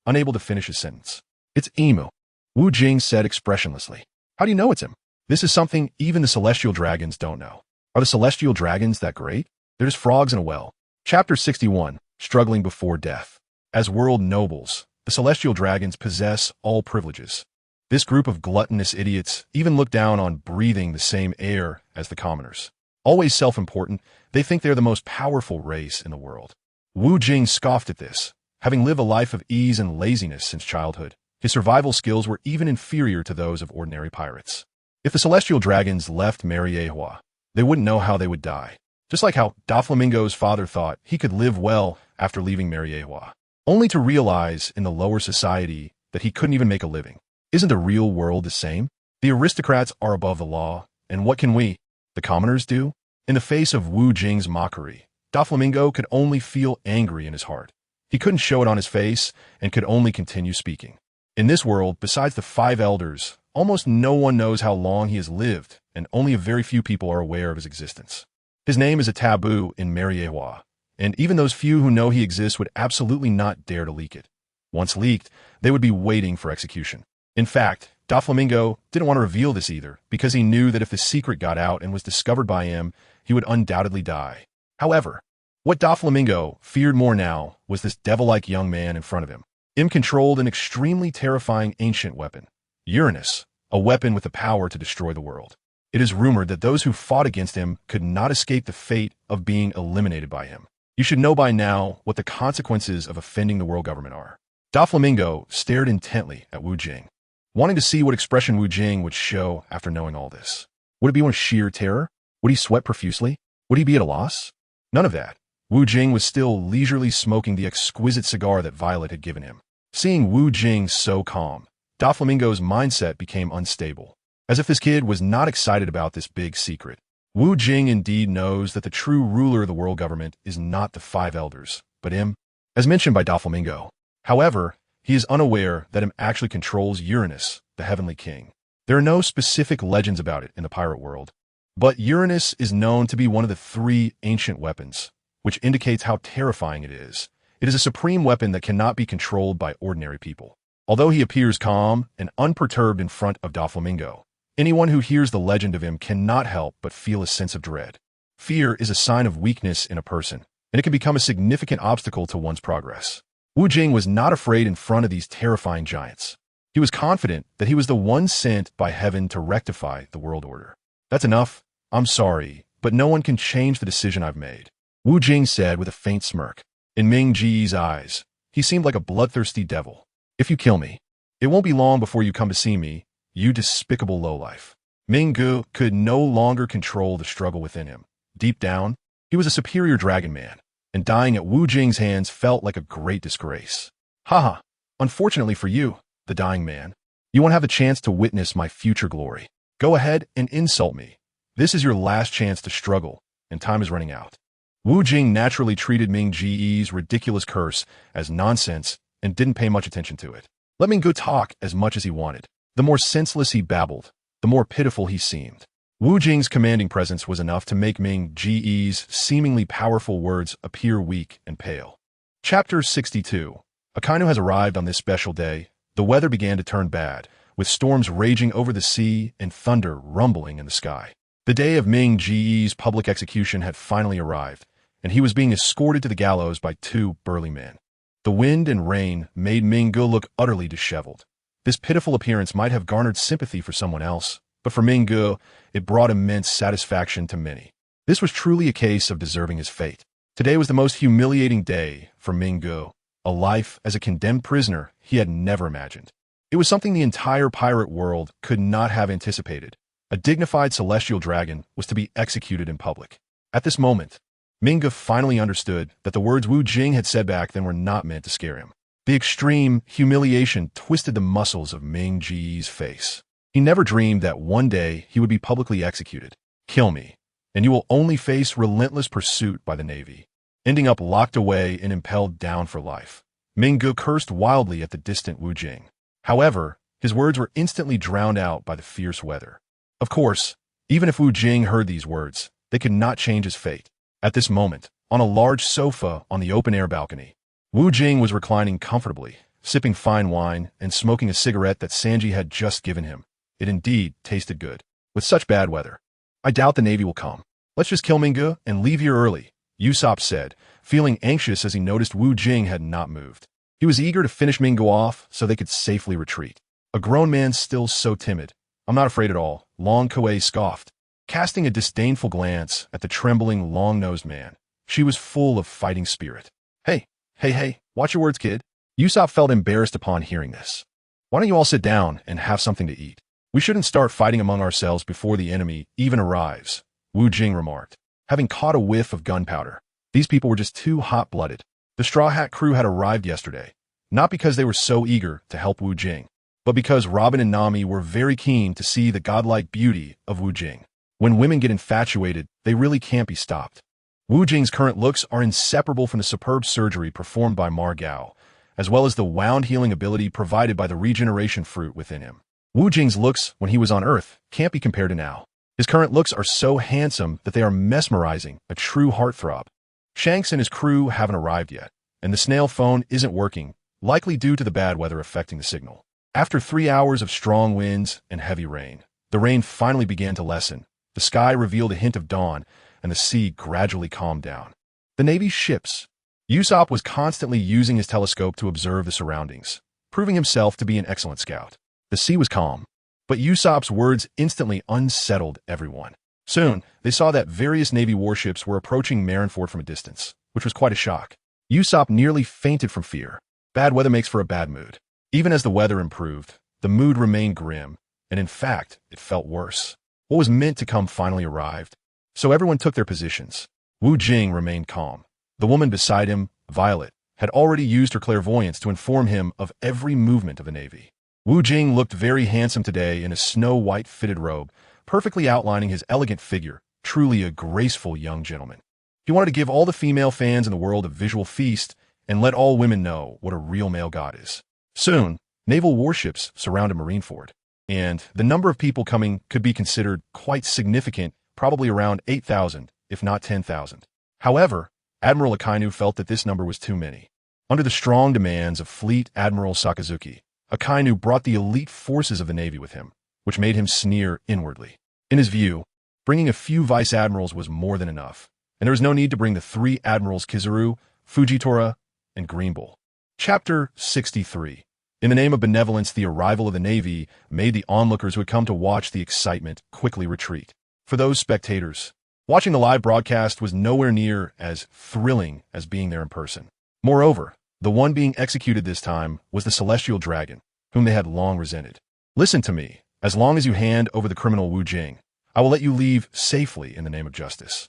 unable to finish his sentence. It's Emu, Wu Jing said expressionlessly. How do you know it's him? This is something even the celestial dragons don't know. Are the celestial dragons that great? They're just frogs in a well. Chapter 61, Struggling Before Death. As world nobles, the celestial dragons possess all privileges. This group of gluttonous idiots even look down on breathing the same air as the commoners. Always self-important, they think they're the most powerful race in the world. Wu Jing scoffed at this. Having lived a life of ease and laziness since childhood, his survival skills were even inferior to those of ordinary pirates. If the celestial dragons left Miraculously, they wouldn't know how they would die. Just like how Doflamingo's father thought he could live well after leaving Miraculously, only to realize in the lower society that he couldn't even make a living. Isn't the real world the same? The aristocrats are above the law, and what can we, the commoners, do? In the face of Wu Jing's mockery, Doflamingo could only feel angry in his heart. He couldn't show it on his face and could only continue speaking. In this world, besides the five elders, almost no one knows how long he has lived, and only a very few people are aware of his existence. His name is a taboo in Miraculously, and even those few who know he exists would absolutely not dare to leak it. Once leaked, they would be waiting for execution. In fact, Doflamingo didn't want to reveal this either, because he knew that if the secret got out and was discovered by him, he would undoubtedly die. However, what Doflamingo feared more now was this devil-like young man in front of him. Him controlled an extremely terrifying ancient weapon, Uranus, a weapon with the power to destroy the world. It is rumored that those who fought against him could not escape the fate of being eliminated by him. You should know by now what the consequences of offending the world government are. Doflamingo stared intently at Wu Jing, wanting to see what expression Wu Jing would show after knowing all this. Would it be one of sheer terror? Would he sweat profusely? Would he be at a loss? None of that. Wu Jing was still leisurely smoking the exquisite cigar that Violet had given him. Seeing Wu Jing so calm, Doflamingo's mindset became unstable, as if this kid was not excited about this big secret. Wu Jing indeed knows that the true ruler of the world government is not the five elders, but him, as mentioned by Doflamingo. However, he is unaware that him actually controls Uranus, the heavenly king. There are no specific legends about it in the pirate world. But Uranus is known to be one of the three ancient weapons, which indicates how terrifying it is. It is a supreme weapon that cannot be controlled by ordinary people. Although he appears calm and unperturbed in front of Doflamingo, anyone who hears the legend of him cannot help but feel a sense of dread. Fear is a sign of weakness in a person, and it can become a significant obstacle to one's progress. Wu Jing was not afraid in front of these terrifying giants. He was confident that he was the one sent by heaven to rectify the world order. "That's enough. I'm sorry, but no one can change the decision I've made," Wu Jing said with a faint smirk. In Ming Ji's eyes, he seemed like a bloodthirsty devil. "If you kill me, it won't be long before you come to see me, you despicable lowlife." Ming Gu could no longer control the struggle within him. Deep down, he was a superior dragon man, and dying at Wu Jing's hands felt like a great disgrace. "Haha, unfortunately for you, the dying man, you won't have the chance to witness my future glory. Go ahead and insult me. This is your last chance to struggle, and time is running out." Wu Jing naturally treated Ming Ji's ridiculous curse as nonsense and didn't pay much attention to it. Let Ming Gu talk as much as he wanted. The more senseless he babbled, the more pitiful he seemed. Wu Jing's commanding presence was enough to make Ming Ji's seemingly powerful words appear weak and pale. Chapter 62. Akainu has arrived on this special day. The weather began to turn bad, with storms raging over the sea and thunder rumbling in the sky. The day of Ming Ji's public execution had finally arrived, and he was being escorted to the gallows by two burly men. The wind and rain made Ming Gu look utterly disheveled. This pitiful appearance might have garnered sympathy for someone else, but for Ming Gu, it brought immense satisfaction to many. This was truly a case of deserving his fate. Today was the most humiliating day for Ming Gu, a life as a condemned prisoner he had never imagined. It was something the entire pirate world could not have anticipated. A dignified celestial dragon was to be executed in public. At this moment, Ming Gu finally understood that the words Wu Jing had said back then were not meant to scare him. The extreme humiliation twisted the muscles of Ming Ji's face. He never dreamed that one day he would be publicly executed. "Kill me, and you will only face relentless pursuit by the Navy," ending up locked away and impelled down for life. Ming Gu cursed wildly at the distant Wu Jing. However, his words were instantly drowned out by the fierce weather. Of course, even if Wu Jing heard these words, they could not change his fate. At this moment, on a large sofa on the open-air balcony, Wu Jing was reclining comfortably, sipping fine wine and smoking a cigarette that Sanji had just given him. It indeed tasted good. With such bad weather, "I doubt the Navy will come. Let's just kill Ming Gu and leave here early," Usopp said, feeling anxious as he noticed Wu Jing had not moved. He was eager to finish Ming Gu off so they could safely retreat. "A grown man still so timid. I'm not afraid at all," Long Kuei scoffed, casting a disdainful glance at the trembling, long-nosed man. She was full of fighting spirit. Hey, watch your words, kid." Usopp felt embarrassed upon hearing this. "Why don't you all sit down and have something to eat? We shouldn't start fighting among ourselves before the enemy even arrives," Wu Jing remarked, having caught a whiff of gunpowder. These people were just too hot-blooded. The Straw Hat crew had arrived yesterday, not because they were so eager to help Wu Jing, but because Robin and Nami were very keen to see the godlike beauty of Wu Jing. When women get infatuated, they really can't be stopped. Wu Jing's current looks are inseparable from the superb surgery performed by Ma Gao, as well as the wound healing ability provided by the regeneration fruit within him. Wu Jing's looks when he was on Earth can't be compared to now. His current looks are so handsome that they are mesmerizing, a true heartthrob. Shanks and his crew haven't arrived yet, and the snail phone isn't working, likely due to the bad weather affecting the signal. After 3 hours of strong winds and heavy rain, the rain finally began to lessen. The sky revealed a hint of dawn, and the sea gradually calmed down. The Navy's ships. Usopp was constantly using his telescope to observe the surroundings, proving himself to be an excellent scout. The sea was calm, but Usopp's words instantly unsettled everyone. Soon, they saw that various Navy warships were approaching Marineford from a distance, which was quite a shock. Usopp nearly fainted from fear. Bad weather makes for a bad mood. Even as the weather improved, the mood remained grim, and in fact, it felt worse. What was meant to come finally arrived. So everyone took their positions. Wu Jing remained calm. The woman beside him, Violet, had already used her clairvoyance to inform him of every movement of the Navy. Wu Jing looked very handsome today in a snow-white fitted robe, perfectly outlining his elegant figure, truly a graceful young gentleman. He wanted to give all the female fans in the world a visual feast and let all women know what a real male god is. Soon, naval warships surrounded Marineford, and the number of people coming could be considered quite significant probably around 8,000, if not 10,000. However, Admiral Akainu felt that this number was too many. Under the strong demands of Fleet Admiral Sakazuki, Akainu brought the elite forces of the Navy with him, which made him sneer inwardly. In his view, bringing a few vice admirals was more than enough, and there was no need to bring the 3 admirals Kizaru, Fujitora, and Greenbull. Chapter 63. In the name of benevolence, the arrival of the Navy made the onlookers who had come to watch the excitement quickly retreat. For those spectators, watching the live broadcast was nowhere near as thrilling as being there in person. Moreover, the one being executed this time was the celestial dragon, whom they had long resented. Listen to me. As long as you hand over the criminal Wu Jing, I will let you leave safely in the name of justice.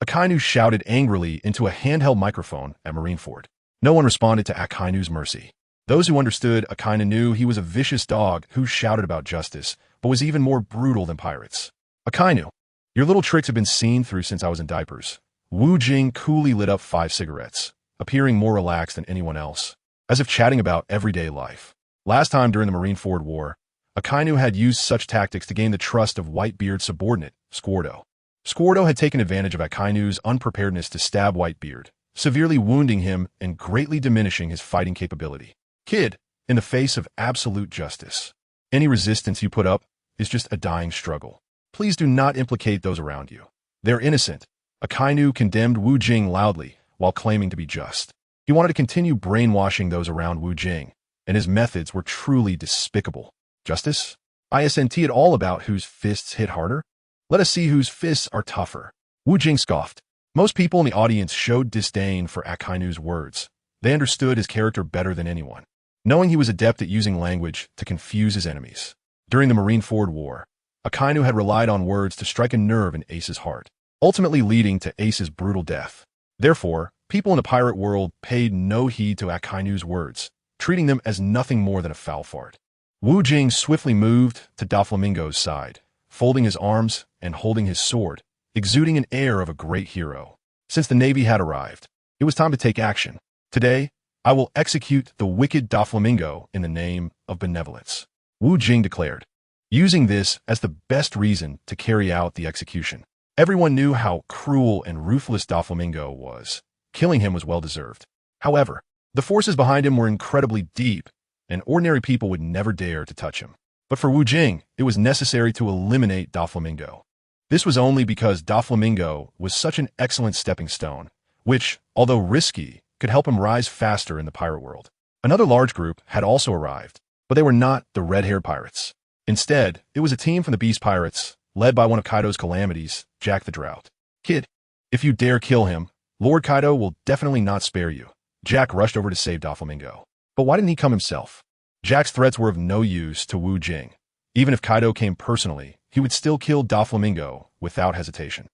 Akainu shouted angrily into a handheld microphone at Marineford. No one responded to Akainu's mercy. Those who understood Akainu knew he was a vicious dog who shouted about justice, but was even more brutal than pirates. Akainu, your little tricks have been seen through since I was in diapers. Wu Jing coolly lit up 5 cigarettes, appearing more relaxed than anyone else, as if chatting about everyday life. Last time during the Marineford War, Akainu had used such tactics to gain the trust of Whitebeard's subordinate, Squardo. Squardo had taken advantage of Akainu's unpreparedness to stab Whitebeard, severely wounding him and greatly diminishing his fighting capability. Kid, in the face of absolute justice, any resistance you put up is just a dying struggle. Please do not implicate those around you. They're innocent. Akainu condemned Wu Jing loudly while claiming to be just. He wanted to continue brainwashing those around Wu Jing, and his methods were truly despicable. Justice? Isn't it all about whose fists hit harder? Let us see whose fists are tougher. Wu Jing scoffed. Most people in the audience showed disdain for Akainu's words. They understood his character better than anyone, knowing he was adept at using language to confuse his enemies. During the Marineford War, Akainu had relied on words to strike a nerve in Ace's heart, ultimately leading to Ace's brutal death. Therefore, people in the pirate world paid no heed to Akainu's words, treating them as nothing more than a foul fart. Wu Jing swiftly moved to Doflamingo's side, folding his arms and holding his sword, exuding an air of a great hero. Since the Navy had arrived, it was time to take action. Today, I will execute the wicked Doflamingo in the name of benevolence, Wu Jing declared, using this as the best reason to carry out the execution. Everyone knew how cruel and ruthless Doflamingo was. Killing him was well-deserved. However, the forces behind him were incredibly deep, and ordinary people would never dare to touch him. But for Wu Jing, it was necessary to eliminate Doflamingo. This was only because Doflamingo was such an excellent stepping stone, which, although risky, could help him rise faster in the pirate world. Another large group had also arrived, but they were not the red-haired pirates. Instead, it was a team from the Beast Pirates, led by one of Kaido's calamities, Jack the Drought. Kid, if you dare kill him, Lord Kaido will definitely not spare you. Jack rushed over to save Doflamingo. But why didn't he come himself? Jack's threats were of no use to Wu Jing. Even if Kaido came personally, he would still kill Doflamingo without hesitation.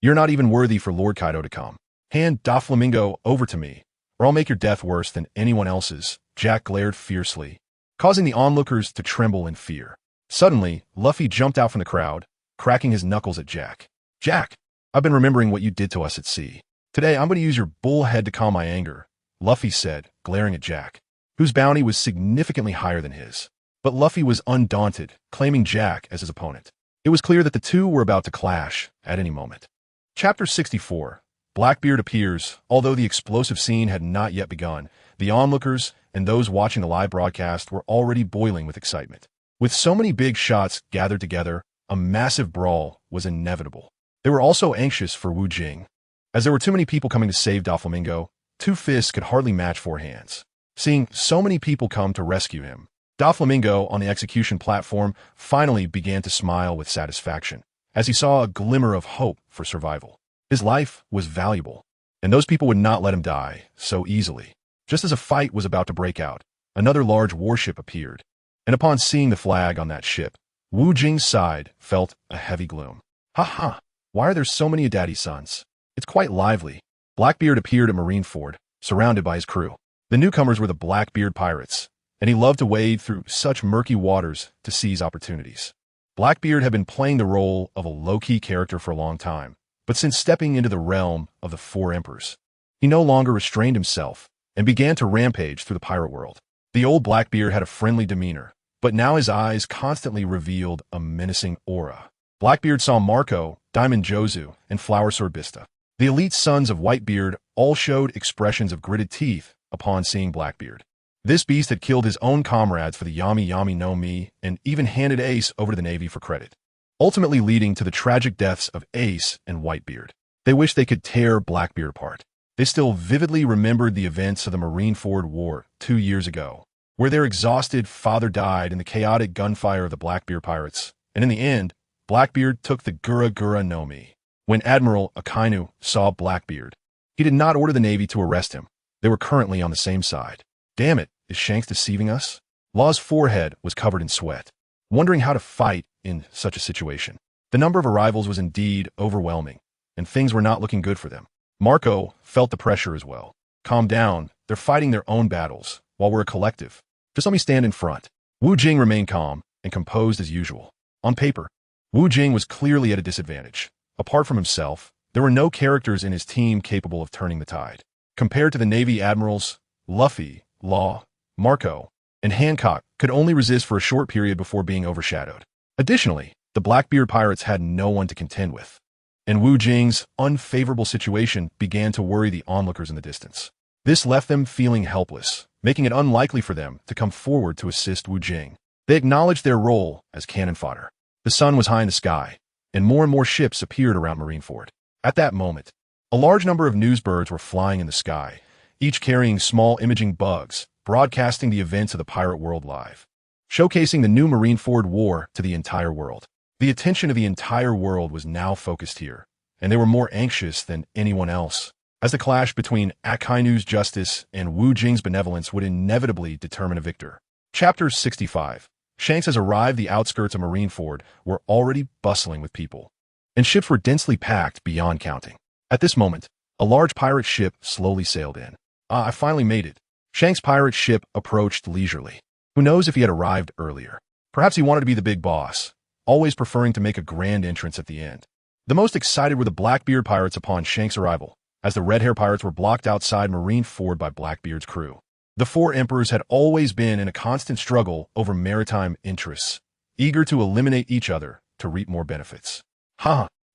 You're not even worthy for Lord Kaido to come. Hand Doflamingo over to me, or I'll make your death worse than anyone else's. Jack glared fiercely, causing the onlookers to tremble in fear. Suddenly, Luffy jumped out from the crowd, cracking his knuckles at Jack. Jack, I've been remembering what you did to us at sea. Today, I'm going to use your bull head to calm my anger, Luffy said, glaring at Jack, whose bounty was significantly higher than his. But Luffy was undaunted, claiming Jack as his opponent. It was clear that the two were about to clash at any moment. Chapter 64. Blackbeard appears. Although the explosive scene had not yet begun, the onlookers and those watching the live broadcast were already boiling with excitement. With so many big shots gathered together, a massive brawl was inevitable. They were also anxious for Wu Jing. As there were too many people coming to save Doflamingo, 2 fists could hardly match 4 hands. Seeing so many people come to rescue him, Doflamingo on the execution platform finally began to smile with satisfaction, as he saw a glimmer of hope for survival. His life was valuable, and those people would not let him die so easily. Just as a fight was about to break out, another large warship appeared, and upon seeing the flag on that ship, Wu Jing's side felt a heavy gloom. Ha! Why are there so many daddy sons? It's quite lively. Blackbeard appeared at Marineford, surrounded by his crew. The newcomers were the Blackbeard pirates, and he loved to wade through such murky waters to seize opportunities. Blackbeard had been playing the role of a low-key character for a long time, but since stepping into the realm of the 4 emperors, he no longer restrained himself and began to rampage through the pirate world. The old Blackbeard had a friendly demeanor, but now his eyes constantly revealed a menacing aura. Blackbeard saw Marco Diamond Jozu, and Flower Sorbista. The elite sons of Whitebeard all showed expressions of gritted teeth upon seeing Blackbeard. This beast had killed his own comrades for the Yami Yami no Mi and even handed Ace over to the Navy for credit, ultimately leading to the tragic deaths of Ace and Whitebeard. They wished they could tear Blackbeard apart. They still vividly remembered the events of the Marineford War 2 years ago, where their exhausted father died in the chaotic gunfire of the Blackbeard pirates, and in the end, Blackbeard took the Gura Gura no Mi. When Admiral Akainu saw Blackbeard, he did not order the Navy to arrest him. They were currently on the same side. Damn it, is Shanks deceiving us? Law's forehead was covered in sweat, wondering how to fight in such a situation. The number of arrivals was indeed overwhelming, and things were not looking good for them. Marco felt the pressure as well. Calm down, they're fighting their own battles, while we're a collective. Just let me stand in front. Wu Jing remained calm and composed as usual. On paper, Wu Jing was clearly at a disadvantage. Apart from himself, there were no characters in his team capable of turning the tide. Compared to the Navy admirals, Luffy, Law, Marco, and Hancock could only resist for a short period before being overshadowed. Additionally, the Blackbeard pirates had no one to contend with, and Wu Jing's unfavorable situation began to worry the onlookers in the distance. This left them feeling helpless, making it unlikely for them to come forward to assist Wu Jing. They acknowledged their role as cannon fodder. The sun was high in the sky, and more ships appeared around Marineford. At that moment, a large number of newsbirds were flying in the sky, each carrying small imaging bugs, broadcasting the events of the pirate world live, showcasing the new Marineford War to the entire world. The attention of the entire world was now focused here, and they were more anxious than anyone else, as the clash between Akainu's justice and Wu Jing's benevolence would inevitably determine a victor. Chapter 65. Shanks has arrived. The outskirts of Marineford were already bustling with people, and ships were densely packed beyond counting. At this moment, a large pirate ship slowly sailed in. I finally made it. Shanks' pirate ship approached leisurely. Who knows if he had arrived earlier? Perhaps he wanted to be the big boss, always preferring to make a grand entrance at the end. The most excited were the Blackbeard pirates upon Shanks' arrival, as the red-hair pirates were blocked outside Marineford by Blackbeard's crew. The four emperors had always been in a constant struggle over maritime interests, eager to eliminate each other to reap more benefits.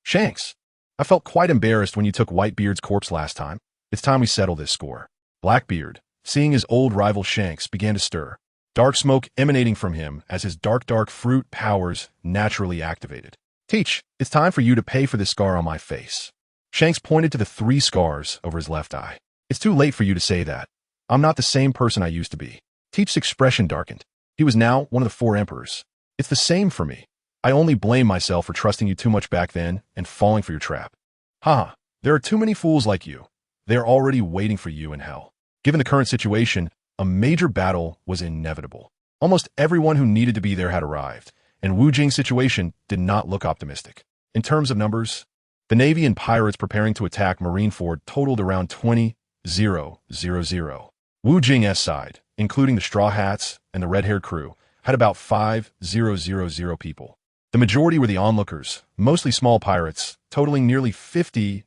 Shanks, I felt quite embarrassed when you took Whitebeard's corpse last time. It's time we settle this score. Blackbeard, seeing his old rival Shanks, began to stir, dark smoke emanating from him as his dark fruit powers naturally activated. Teach, it's time for you to pay for this scar on my face. Shanks pointed to the 3 scars over his left eye. It's too late for you to say that. I'm not the same person I used to be. Teach's expression darkened. He was now one of the 4 emperors. It's the same for me. I only blame myself for trusting you too much back then and falling for your trap. There are too many fools like you. They are already waiting for you in hell. Given the current situation, a major battle was inevitable. Almost everyone who needed to be there had arrived, and Wu Jing's situation did not look optimistic. In terms of numbers, the Navy and pirates preparing to attack Marineford totaled around 20,000. Wu Jing's side, including the Straw Hats and the red-haired crew, had about 5,000 people. The majority were the onlookers, mostly small pirates, totaling nearly 50,000.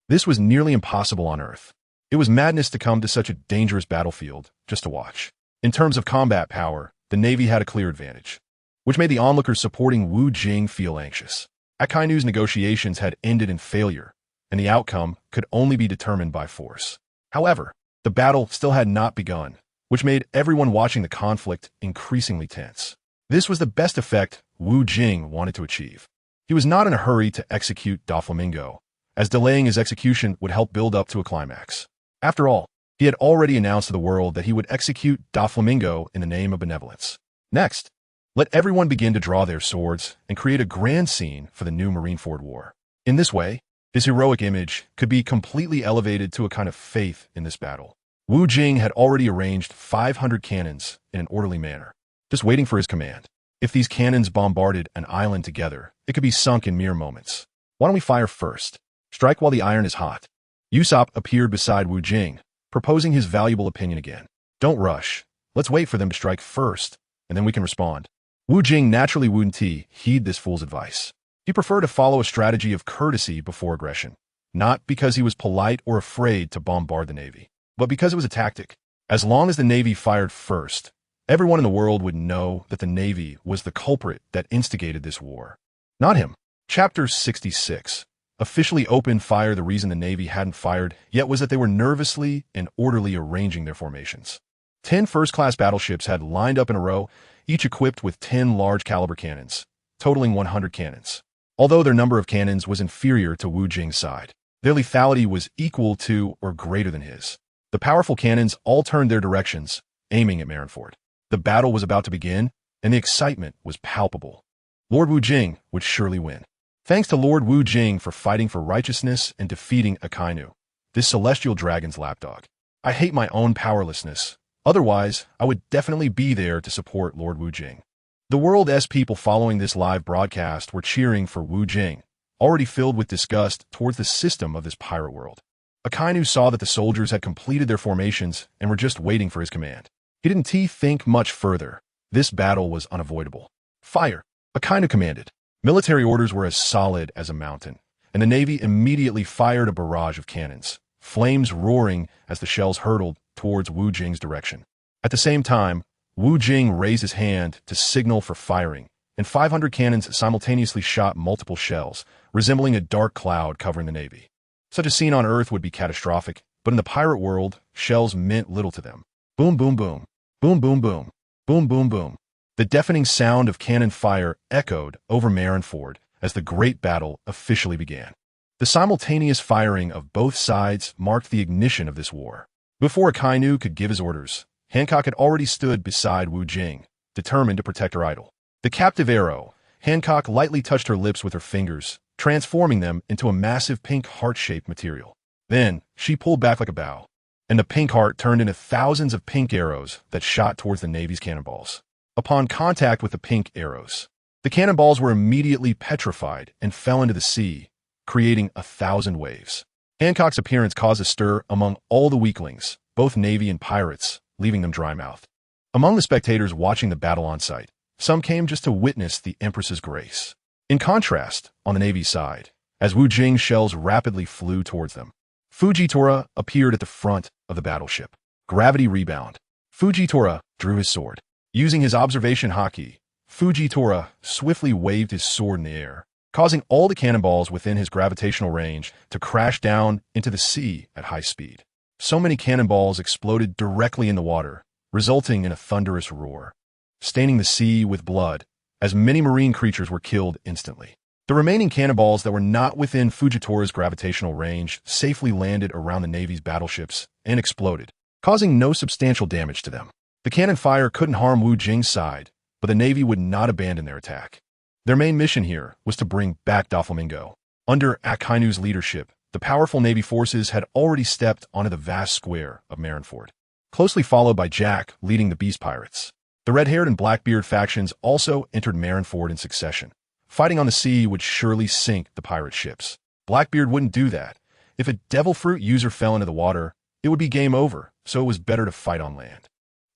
This was nearly impossible on Earth. It was madness to come to such a dangerous battlefield just to watch. In terms of combat power, the Navy had a clear advantage, which made the onlookers supporting Wu Jing feel anxious. Akainu's negotiations had ended in failure, and the outcome could only be determined by force. However, the battle still had not begun, which made everyone watching the conflict increasingly tense. This was the best effect Wu Jing wanted to achieve. He was not in a hurry to execute Doflamingo, as delaying his execution would help build up to a climax. After all, he had already announced to the world that he would execute Doflamingo in the name of benevolence. Next, let everyone begin to draw their swords and create a grand scene for the new Marineford War. In this way, his heroic image could be completely elevated to a kind of faith in this battle. Wu Jing had already arranged 500 cannons in an orderly manner, just waiting for his command. If these cannons bombarded an island together, it could be sunk in mere moments. Why don't we fire first? Strike while the iron is hot. Usopp appeared beside Wu Jing, proposing his valuable opinion again. Don't rush. Let's wait for them to strike first, and then we can respond. Wu Jing naturally wouldn't heed this fool's advice. He preferred to follow a strategy of courtesy before aggression, not because he was polite or afraid to bombard the Navy, but because it was a tactic. As long as the Navy fired first, everyone in the world would know that the Navy was the culprit that instigated this war. Not him. Chapter 66. Officially opened fire. The reason the Navy hadn't fired yet was that they were nervously and orderly arranging their formations. 10 first-class battleships had lined up in a row, each equipped with 10 large-caliber cannons, totaling 100 cannons. Although their number of cannons was inferior to Wu Jing's side, their lethality was equal to or greater than his. The powerful cannons all turned their directions, aiming at Marineford. The battle was about to begin, and the excitement was palpable. Lord Wu Jing would surely win. Thanks to Lord Wu Jing for fighting for righteousness and defeating Akainu, this celestial dragon's lapdog. I hate my own powerlessness. Otherwise, I would definitely be there to support Lord Wu Jing. The world.The people following this live broadcast were cheering for Wu Jing, already filled with disgust towards the system of this pirate world. Akainu saw that the soldiers had completed their formations and were just waiting for his command. He didn't think much further. This battle was unavoidable. Fire! Akainu commanded. Military orders were as solid as a mountain, and the Navy immediately fired a barrage of cannons, flames roaring as the shells hurtled towards Wu Jing's direction. At the same time, Wu Jing raised his hand to signal for firing, and 500 cannons simultaneously shot multiple shells, resembling a dark cloud covering the Navy. Such a scene on Earth would be catastrophic, but in the pirate world, shells meant little to them. Boom, boom, boom. Boom, boom, boom. Boom, boom, boom. The deafening sound of cannon fire echoed over Marineford as the great battle officially began. The simultaneous firing of both sides marked the ignition of this war. Before Akainu could give his orders, Hancock had already stood beside Wu Jing, determined to protect her idol. The captive arrow, Hancock lightly touched her lips with her fingers, transforming them into a massive pink heart-shaped material. Then, she pulled back like a bow, and the pink heart turned into thousands of pink arrows that shot towards the Navy's cannonballs. Upon contact with the pink arrows, the cannonballs were immediately petrified and fell into the sea, creating 1,000 waves. Hancock's appearance caused a stir among all the weaklings, both Navy and pirates, leaving them dry-mouthed. Among the spectators watching the battle on site, some came just to witness the Empress's grace. In contrast, on the Navy's side, as Wu Jing's shells rapidly flew towards them, Fujitora appeared at the front of the battleship. Gravity rebound. Fujitora drew his sword. Using his observation haki, Fujitora swiftly waved his sword in the air, causing all the cannonballs within his gravitational range to crash down into the sea at high speed. So many cannonballs exploded directly in the water, resulting in a thunderous roar, staining the sea with blood, as many marine creatures were killed instantly. The remaining cannonballs that were not within Fujitora's gravitational range safely landed around the Navy's battleships and exploded, causing no substantial damage to them. The cannon fire couldn't harm Wu Jing's side, but the Navy would not abandon their attack. Their main mission here was to bring back Doflamingo. Under Akainu's leadership, the powerful Navy forces had already stepped onto the vast square of Marineford, closely followed by Jack leading the Beast Pirates. The red-haired and Blackbeard factions also entered Marineford in succession. Fighting on the sea would surely sink the pirate ships. Blackbeard wouldn't do that. If a Devil Fruit user fell into the water, it would be game over, so it was better to fight on land.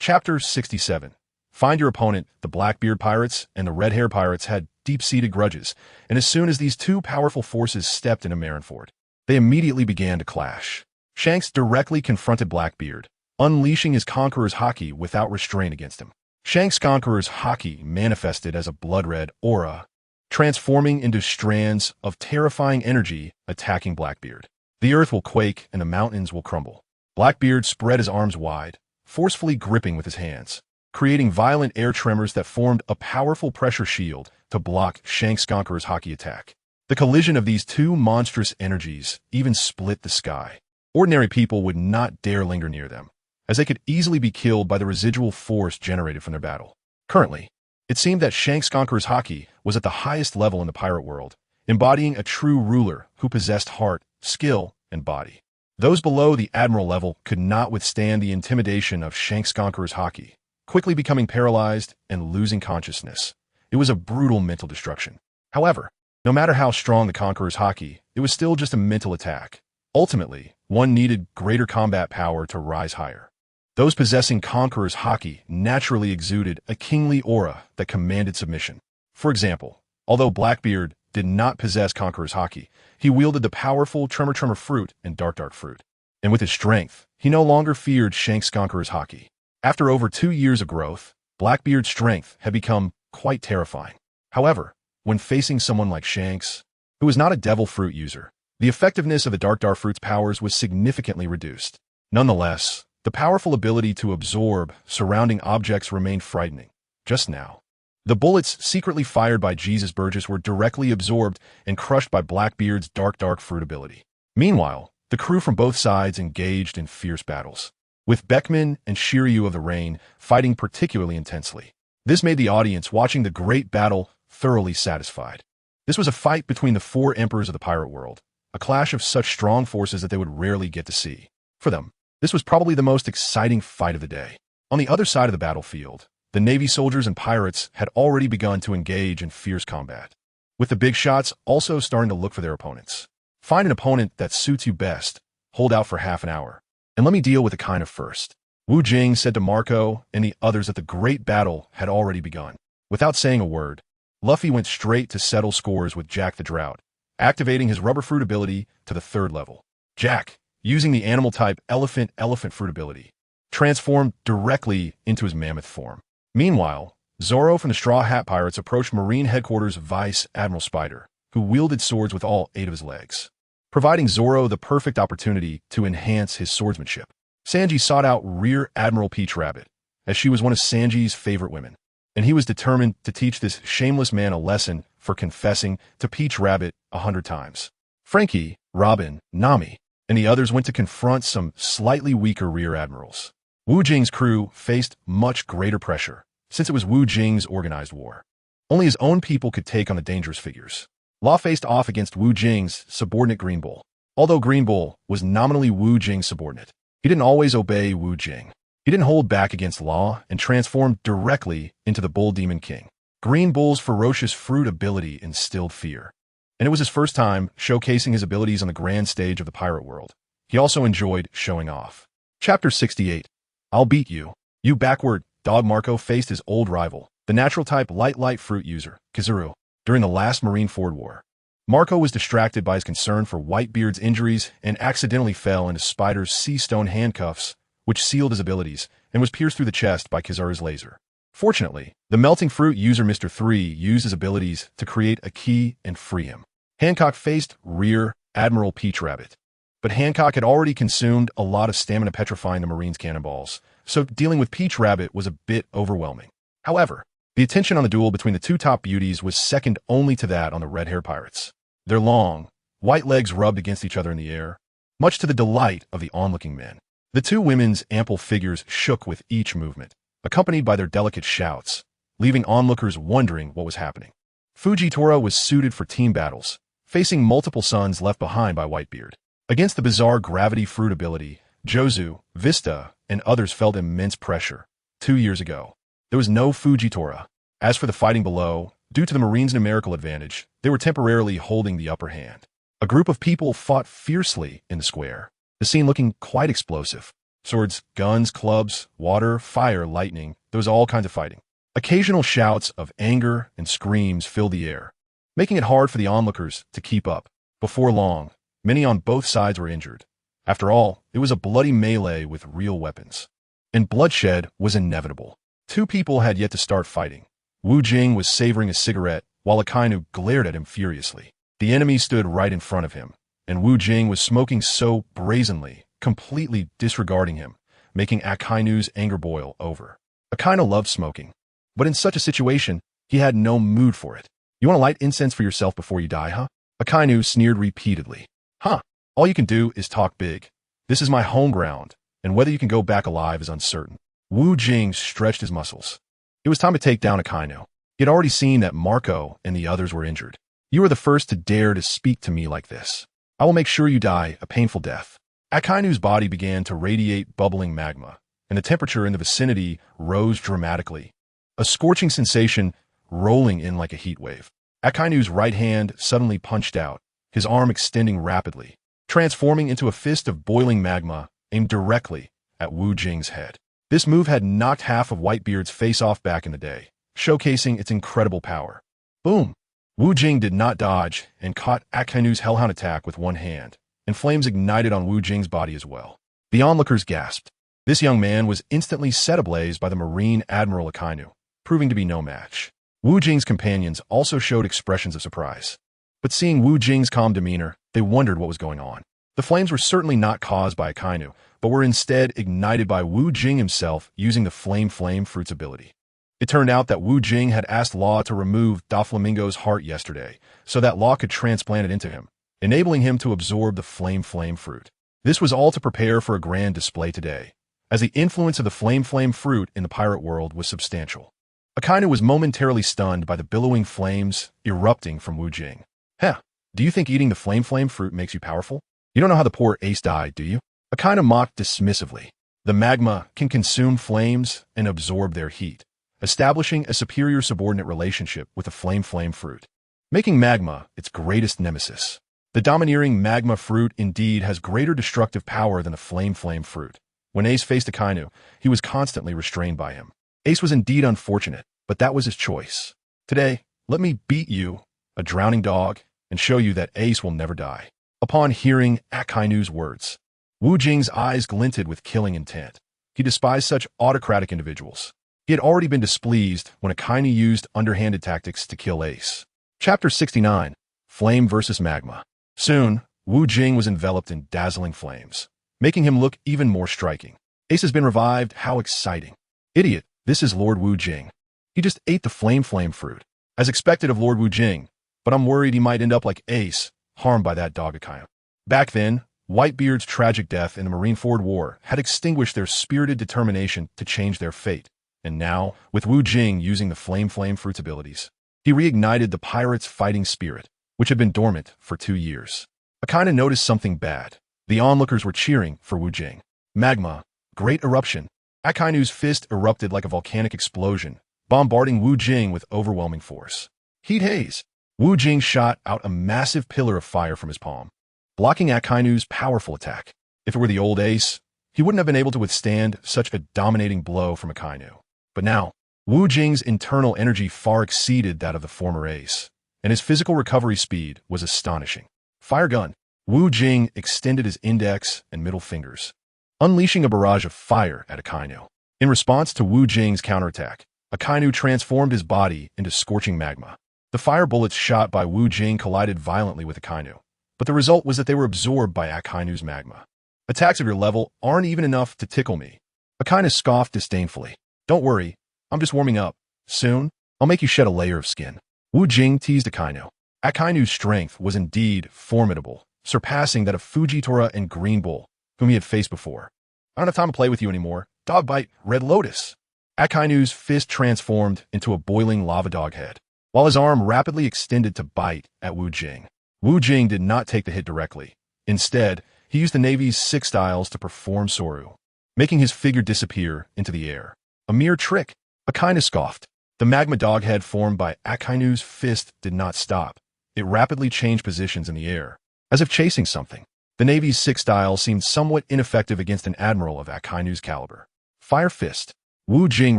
Chapter 67. Find your opponent. The Blackbeard pirates and the Red-Hair pirates had deep-seated grudges, and as soon as these two powerful forces stepped into Marineford, they immediately began to clash. Shanks directly confronted Blackbeard, unleashing his Conqueror's haki without restraint against him. Shanks' Conqueror's haki manifested as a blood-red aura, transforming into strands of terrifying energy attacking Blackbeard. The earth will quake and the mountains will crumble. Blackbeard spread his arms wide, forcefully gripping with his hands, creating violent air tremors that formed a powerful pressure shield to block Shanks' Conqueror's haki attack. The collision of these two monstrous energies even split the sky. Ordinary people would not dare linger near them, as they could easily be killed by the residual force generated from their battle. Currently, it seemed that Shanks' Conqueror's haki was at the highest level in the pirate world, embodying a true ruler who possessed heart, skill, and body. Those below the admiral level could not withstand the intimidation of Shanks' Conqueror's haki, quickly becoming paralyzed and losing consciousness. It was a brutal mental destruction. However, no matter how strong the Conqueror's haki, it was still just a mental attack. Ultimately, one needed greater combat power to rise higher. Those possessing Conqueror's haki naturally exuded a kingly aura that commanded submission. For example, although Blackbeard did not possess Conqueror's haki, he wielded the powerful Tremor Fruit and Dark Fruit. And with his strength, he no longer feared Shanks' Conqueror's haki. After over 2 years of growth, Blackbeard's strength had become quite terrifying. However, when facing someone like Shanks, who was not a devil fruit user. The effectiveness of the Dark Fruit's powers was significantly reduced. Nonetheless, the powerful ability to absorb surrounding objects remained frightening. Just now, the bullets secretly fired by Jesus Burgess were directly absorbed and crushed by Blackbeard's Dark Fruit ability. Meanwhile, the crew from both sides engaged in fierce battles, with Beckman and Shiryu of the Rain fighting particularly intensely. This made the audience watching the great battle thoroughly satisfied. This was a fight between the four emperors of the pirate world, a clash of such strong forces that they would rarely get to see. For them, this was probably the most exciting fight of the day. On the other side of the battlefield, the Navy soldiers and pirates had already begun to engage in fierce combat, with the big shots also starting to look for their opponents. Find an opponent that suits you best, hold out for half an hour, and let me deal with the kind of first. Wu Jing said to Marco and the others that the great battle had already begun. Without saying a word, Luffy went straight to settle scores with Jack the Drought, activating his rubber fruit ability to the 3rd level. Jack, using the animal type elephant fruit ability, transformed directly into his mammoth form. Meanwhile, Zoro from the Straw Hat Pirates approached Marine Headquarters Vice Admiral Spider, who wielded swords with all 8 of his legs, providing Zoro the perfect opportunity to enhance his swordsmanship. Sanji sought out Rear Admiral Peach Rabbit, as she was one of Sanji's favorite women, and he was determined to teach this shameless man a lesson for confessing to Peach Rabbit 100 times. Frankie, Robin, Nami, and the others went to confront some slightly weaker Rear Admirals. Wu Jing's crew faced much greater pressure, since it was Wu Jing's organized war. Only his own people could take on the dangerous figures. Law faced off against Wu Jing's subordinate Green Bull. Although Green Bull was nominally Wu Jing's subordinate, he didn't always obey Wu Jing. He didn't hold back against Law and transformed directly into the Bull Demon King. Green Bull's ferocious fruit ability instilled fear, and it was his first time showcasing his abilities on the grand stage of the pirate world. He also enjoyed showing off. Chapter 68. I'll beat you. You backward, dog. Marco faced his old rival, the natural type light fruit user, Kizaru, during the last Marineford War. Marco was distracted by his concern for Whitebeard's injuries and accidentally fell into Spider's sea stone handcuffs, which sealed his abilities, and was pierced through the chest by Kizaru's laser. Fortunately, the melting fruit user Mr. 3 used his abilities to create a key and free him. Hancock faced Rear Admiral Peach Rabbit, but Hancock had already consumed a lot of stamina petrifying the Marines' cannonballs, so dealing with Peach Rabbit was a bit overwhelming. However, the attention on the duel between the two top beauties was second only to that on the red-hair pirates. Their long, white legs rubbed against each other in the air, much to the delight of the onlooking men. The two women's ample figures shook with each movement, accompanied by their delicate shouts, leaving onlookers wondering what was happening. Fujitora was suited for team battles, facing multiple suns left behind by Whitebeard. Against the bizarre gravity fruit ability, Jozu, Vista, and others felt immense pressure. 2 years ago, there was no Fujitora. As for the fighting below, due to the Marines' numerical advantage, they were temporarily holding the upper hand. A group of people fought fiercely in the square, the scene looking quite explosive. Swords, guns, clubs, water, fire, lightning, there was all kinds of fighting. Occasional shouts of anger and screams filled the air, making it hard for the onlookers to keep up. Before long, many on both sides were injured. After all, it was a bloody melee with real weapons, and bloodshed was inevitable. 2 people had yet to start fighting. Wu Jing was savoring a cigarette while Akainu glared at him furiously. The enemy stood right in front of him, and Wu Jing was smoking so brazenly, completely disregarding him, making Akainu's anger boil over. Akainu loved smoking, but in such a situation, he had no mood for it. You want to light incense for yourself before you die, huh? Akainu sneered repeatedly. Huh, all you can do is talk big. This is my home ground, and whether you can go back alive is uncertain. Wu Jing stretched his muscles. It was time to take down Akainu. He had already seen that Marco and the others were injured. You are the first to dare to speak to me like this. I will make sure you die a painful death. Akainu's body began to radiate bubbling magma, and the temperature in the vicinity rose dramatically, a scorching sensation rolling in like a heat wave. Akainu's right hand suddenly punched out, his arm extending rapidly, transforming into a fist of boiling magma aimed directly at Wu Jing's head. This move had knocked half of Whitebeard's face off back in the day, showcasing its incredible power. Boom! Wu Jing did not dodge and caught Akainu's hellhound attack with one hand, and flames ignited on Wu Jing's body as well. The onlookers gasped. This young man was instantly set ablaze by the Marine Admiral Akainu, proving to be no match. Wu Jing's companions also showed expressions of surprise. But seeing Wu Jing's calm demeanor, they wondered what was going on. The flames were certainly not caused by Akainu, but were instead ignited by Wu Jing himself using the Flame Fruit's ability. It turned out that Wu Jing had asked Law to remove Doflamingo's heart yesterday, so that Law could transplant it into him, enabling him to absorb the Flame Fruit. This was all to prepare for a grand display today, as the influence of the Flame Fruit in the pirate world was substantial. Akainu was momentarily stunned by the billowing flames erupting from Wu Jing. Heh, do you think eating the Flame Fruit makes you powerful? You don't know how the poor ace died, do you? Akainu mocked dismissively. The magma can consume flames and absorb their heat, establishing a superior subordinate relationship with the Flame Fruit, making magma its greatest nemesis. The domineering magma fruit indeed has greater destructive power than the Flame Fruit. When Ace faced Akainu, he was constantly restrained by him. Ace was indeed unfortunate, but that was his choice. Today, let me beat you, a drowning dog, and show you that Ace will never die. Upon hearing Akainu's words, Wu Jing's eyes glinted with killing intent. He despised such autocratic individuals. He had already been displeased when Akainu used underhanded tactics to kill Ace. Chapter 69, Flame versus Magma. Soon, Wu Jing was enveloped in dazzling flames, making him look even more striking. Ace has been revived, how exciting. Idiot, this is Lord Wu Jing. He just ate the Flame Fruit, as expected of Lord Wu Jing, but I'm worried he might end up like Ace, harmed by that dog Akainu. Back then, Whitebeard's tragic death in the Marineford War had extinguished their spirited determination to change their fate, and now, with Wu Jing using the Flame Fruit's abilities, he reignited the pirates' fighting spirit, which had been dormant for 2 years. Akainu noticed something bad. The onlookers were cheering for Wu Jing. Magma, great eruption. Akainu's fist erupted like a volcanic explosion, bombarding Wu Jing with overwhelming force. Heat haze. Wu Jing shot out a massive pillar of fire from his palm, blocking Akainu's powerful attack. If it were the old Ace, he wouldn't have been able to withstand such a dominating blow from Akainu. But now, Wu Jing's internal energy far exceeded that of the former Ace, and his physical recovery speed was astonishing. Fire gun. Wu Jing extended his index and middle fingers, unleashing a barrage of fire at Akainu. In response to Wu Jing's counterattack, Akainu transformed his body into scorching magma. The fire bullets shot by Wu Jing collided violently with Akainu, but the result was that they were absorbed by Akainu's magma. Attacks of your level aren't even enough to tickle me. Akainu scoffed disdainfully. Don't worry, I'm just warming up. Soon, I'll make you shed a layer of skin. Wu Jing teased Akainu. Akainu's strength was indeed formidable, surpassing that of Fujitora and Green Bull, whom he had faced before. I don't have time to play with you anymore. Dog bite, Red Lotus. Akainu's fist transformed into a boiling lava dog head, while his arm rapidly extended to bite at Wu Jing. Wu Jing did not take the hit directly. Instead, he used the Navy's 6 styles to perform Soru, making his figure disappear into the air. A mere trick. Akainu scoffed. The magma dog head formed by Akainu's fist did not stop. It rapidly changed positions in the air, as if chasing something. The Navy's 6 style seemed somewhat ineffective against an admiral of Akainu's caliber. Fire Fist. Wu Jing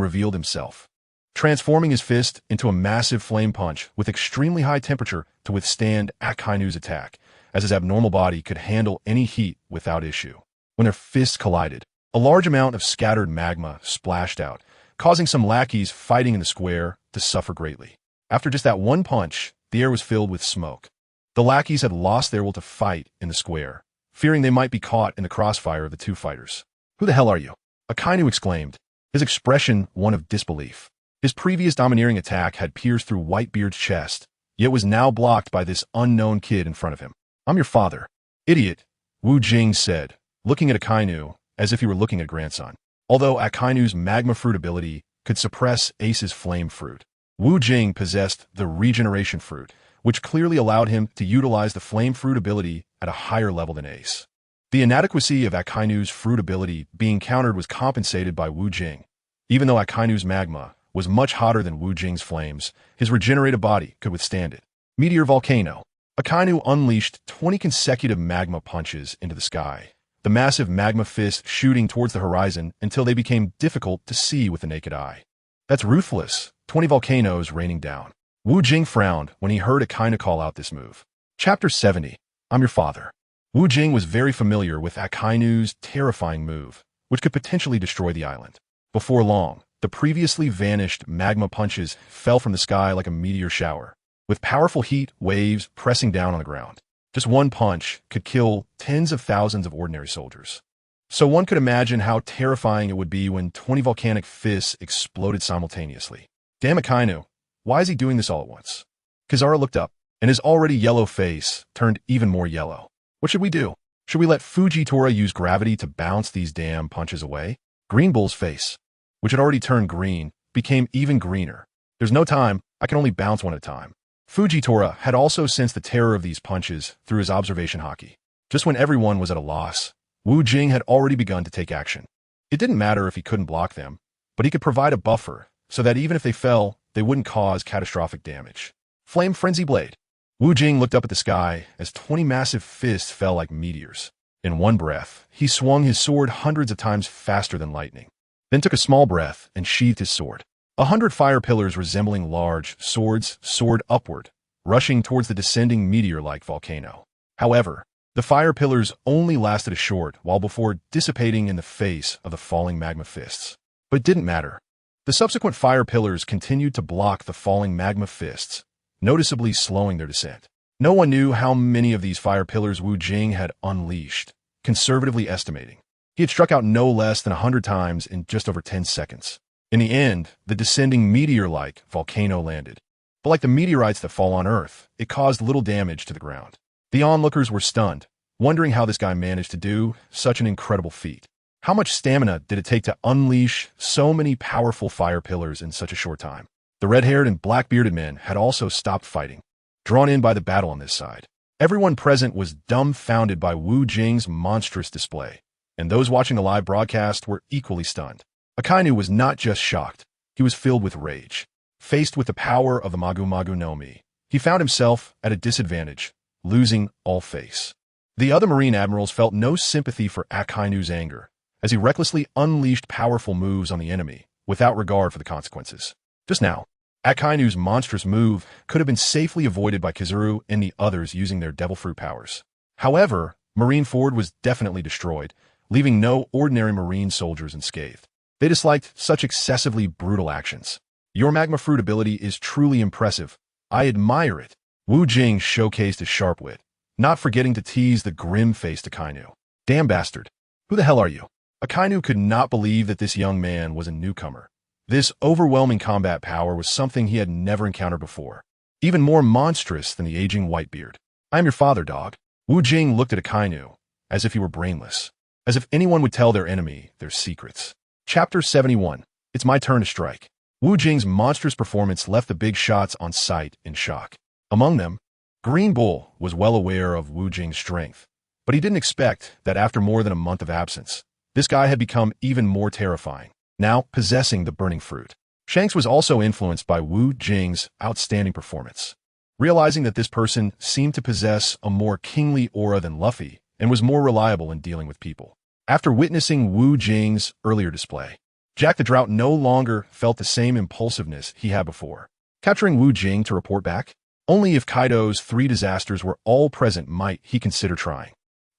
revealed himself, transforming his fist into a massive flame punch with extremely high temperature to withstand Akainu's attack, as his abnormal body could handle any heat without issue. When their fists collided, a large amount of scattered magma splashed out, causing some lackeys fighting in the square to suffer greatly. After just that one punch, the air was filled with smoke. The lackeys had lost their will to fight in the square, fearing they might be caught in the crossfire of the two fighters. Who the hell are you? Akainu exclaimed, his expression one of disbelief. His previous domineering attack had pierced through Whitebeard's chest, yet was now blocked by this unknown kid in front of him. I'm your father. Idiot, Wu Jing said, looking at Akainu as if he were looking at a grandson. Although Akainu's magma fruit ability could suppress Ace's flame fruit, Wu Jing possessed the regeneration fruit, which clearly allowed him to utilize the flame fruit ability at a higher level than Ace. The inadequacy of Akainu's fruit ability being countered was compensated by Wu Jing. Even though Akainu's magma was much hotter than Wu Jing's flames, his regenerated body could withstand it. Meteor Volcano. Akainu unleashed 20 consecutive magma punches into the sky, the massive magma fist shooting towards the horizon until they became difficult to see with the naked eye. That's ruthless. 20 volcanoes raining down. Wu Jing frowned when he heard Akainu call out this move. Chapter 70. I'm your father. Wu Jing was very familiar with Akainu's terrifying move, which could potentially destroy the island. Before long, the previously vanished magma punches fell from the sky like a meteor shower, with powerful heat waves pressing down on the ground. Just one punch could kill tens of thousands of ordinary soldiers. So one could imagine how terrifying it would be when 20 volcanic fists exploded simultaneously. Damn it, Kainu. Why is he doing this all at once? Kizaru looked up, and his already yellow face turned even more yellow. What should we do? Should we let Fujitora use gravity to bounce these damn punches away? Green Bull's face, which had already turned green, became even greener. There's no time, I can only bounce one at a time. Fujitora had also sensed the terror of these punches through his observation haki. Just when everyone was at a loss, Wu Jing had already begun to take action. It didn't matter if he couldn't block them, but he could provide a buffer so that even if they fell, they wouldn't cause catastrophic damage. Flame Frenzy Blade. Wu Jing looked up at the sky as 20 massive fists fell like meteors. In one breath, he swung his sword hundreds of times faster than lightning, then took a small breath and sheathed his sword. 100 fire pillars resembling large swords soared upward, rushing towards the descending meteor-like volcano. However, the fire pillars only lasted a short while before dissipating in the face of the falling magma fists. But it didn't matter. The subsequent fire pillars continued to block the falling magma fists, noticeably slowing their descent. No one knew how many of these fire pillars Wu Jing had unleashed, conservatively estimating. He had struck out no less than 100 times in just over 10 seconds. In the end, the descending meteor-like volcano landed. But like the meteorites that fall on Earth, it caused little damage to the ground. The onlookers were stunned, wondering how this guy managed to do such an incredible feat. How much stamina did it take to unleash so many powerful fire pillars in such a short time? The red-haired and black-bearded men had also stopped fighting, drawn in by the battle on this side. Everyone present was dumbfounded by Wu Jing's monstrous display, and those watching the live broadcast were equally stunned. Akainu was not just shocked, he was filled with rage. Faced with the power of the Magu Magu no Mi, he found himself at a disadvantage, losing all face. The other Marine admirals felt no sympathy for Akainu's anger, as he recklessly unleashed powerful moves on the enemy, without regard for the consequences. Just now, Akainu's monstrous move could have been safely avoided by Kizaru and the others using their devil fruit powers. However, Marine Ford was definitely destroyed, leaving no ordinary Marine soldiers unscathed. They disliked such excessively brutal actions. Your magma fruit ability is truly impressive. I admire it. Wu Jing showcased his sharp wit, not forgetting to tease the grim-faced Akainu. Damn bastard. Who the hell are you? Akainu could not believe that this young man was a newcomer. This overwhelming combat power was something he had never encountered before, even more monstrous than the aging Whitebeard. I am your father, dog. Wu Jing looked at Akainu, as if he were brainless, as if anyone would tell their enemy their secrets. Chapter 71. It's my turn to strike. Wu Jing's monstrous performance left the big shots on sight in shock. Among them, Green Bull was well aware of Wu Jing's strength, but he didn't expect that after more than a month of absence, this guy had become even more terrifying, now possessing the burning fruit. Shanks was also influenced by Wu Jing's outstanding performance. Realizing that this person seemed to possess a more kingly aura than Luffy and was more reliable in dealing with people. After witnessing Wu Jing's earlier display, Jack the Drought no longer felt the same impulsiveness he had before. Capturing Wu Jing to report back? Only if Kaido's 3 disasters were all present might he consider trying.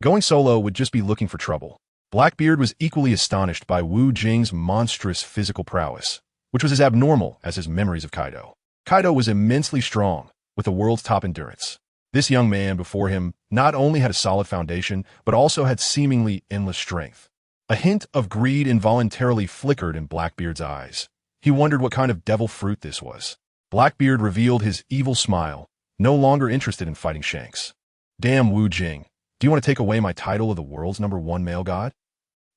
Going solo would just be looking for trouble. Blackbeard was equally astonished by Wu Jing's monstrous physical prowess, which was as abnormal as his memories of Kaido. Kaido was immensely strong, with the world's top endurance. This young man before him not only had a solid foundation, but also had seemingly endless strength. A hint of greed involuntarily flickered in Blackbeard's eyes. He wondered what kind of devil fruit this was. Blackbeard revealed his evil smile, no longer interested in fighting Shanks. Damn Wu Jing, do you want to take away my title of the world's #1 male god?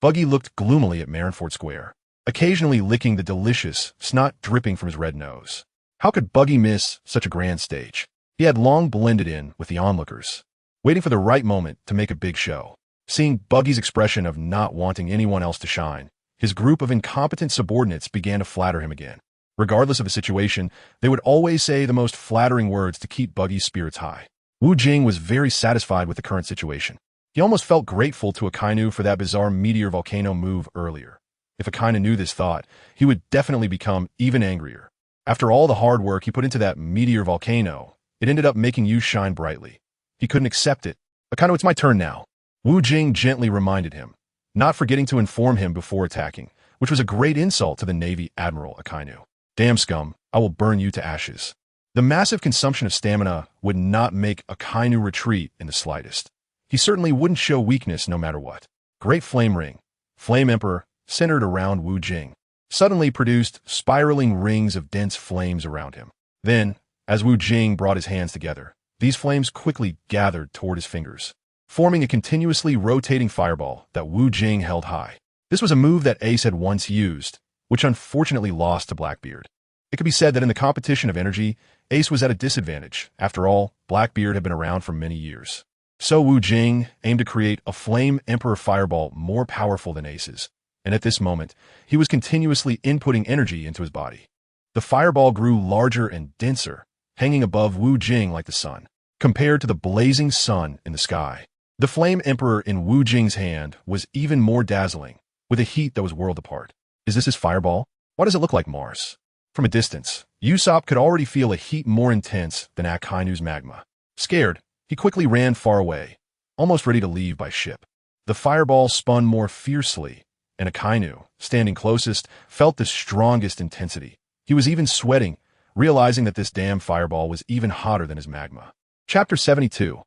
Buggy looked gloomily at Marineford Square, occasionally licking the delicious snot dripping from his red nose. How could Buggy miss such a grand stage? He had long blended in with the onlookers, waiting for the right moment to make a big show. Seeing Buggy's expression of not wanting anyone else to shine, his group of incompetent subordinates began to flatter him again. Regardless of the situation, they would always say the most flattering words to keep Buggy's spirits high. Wu Jing was very satisfied with the current situation. He almost felt grateful to Akainu for that bizarre meteor volcano move earlier. If Akainu knew this thought, he would definitely become even angrier. After all the hard work he put into that meteor volcano, it ended up making you shine brightly. He couldn't accept it. Akainu, it's my turn now. Wu Jing gently reminded him, not forgetting to inform him before attacking, which was a great insult to the Navy Admiral Akainu. Damn scum, I will burn you to ashes. The massive consumption of stamina would not make Akainu retreat in the slightest. He certainly wouldn't show weakness no matter what. Great Flame Ring, Flame Emperor, centered around Wu Jing, suddenly produced spiraling rings of dense flames around him. Then, as Wu Jing brought his hands together, these flames quickly gathered toward his fingers, forming a continuously rotating fireball that Wu Jing held high. This was a move that Ace had once used, which unfortunately lost to Blackbeard. It could be said that in the competition of energy, Ace was at a disadvantage. After all, Blackbeard had been around for many years. So Wu Jing aimed to create a Flame Emperor fireball more powerful than Ace's, and at this moment, he was continuously inputting energy into his body. The fireball grew larger and denser, hanging above Wu Jing like the sun, compared to the blazing sun in the sky. The Flame Emperor in Wu Jing's hand was even more dazzling, with a heat that was world apart. Is this his fireball? Why does it look like Mars? From a distance, Usopp could already feel a heat more intense than Akainu's magma. Scared, he quickly ran far away, almost ready to leave by ship. The fireball spun more fiercely, and Akainu, standing closest, felt the strongest intensity. He was even sweating, realizing that this damn fireball was even hotter than his magma. Chapter 72.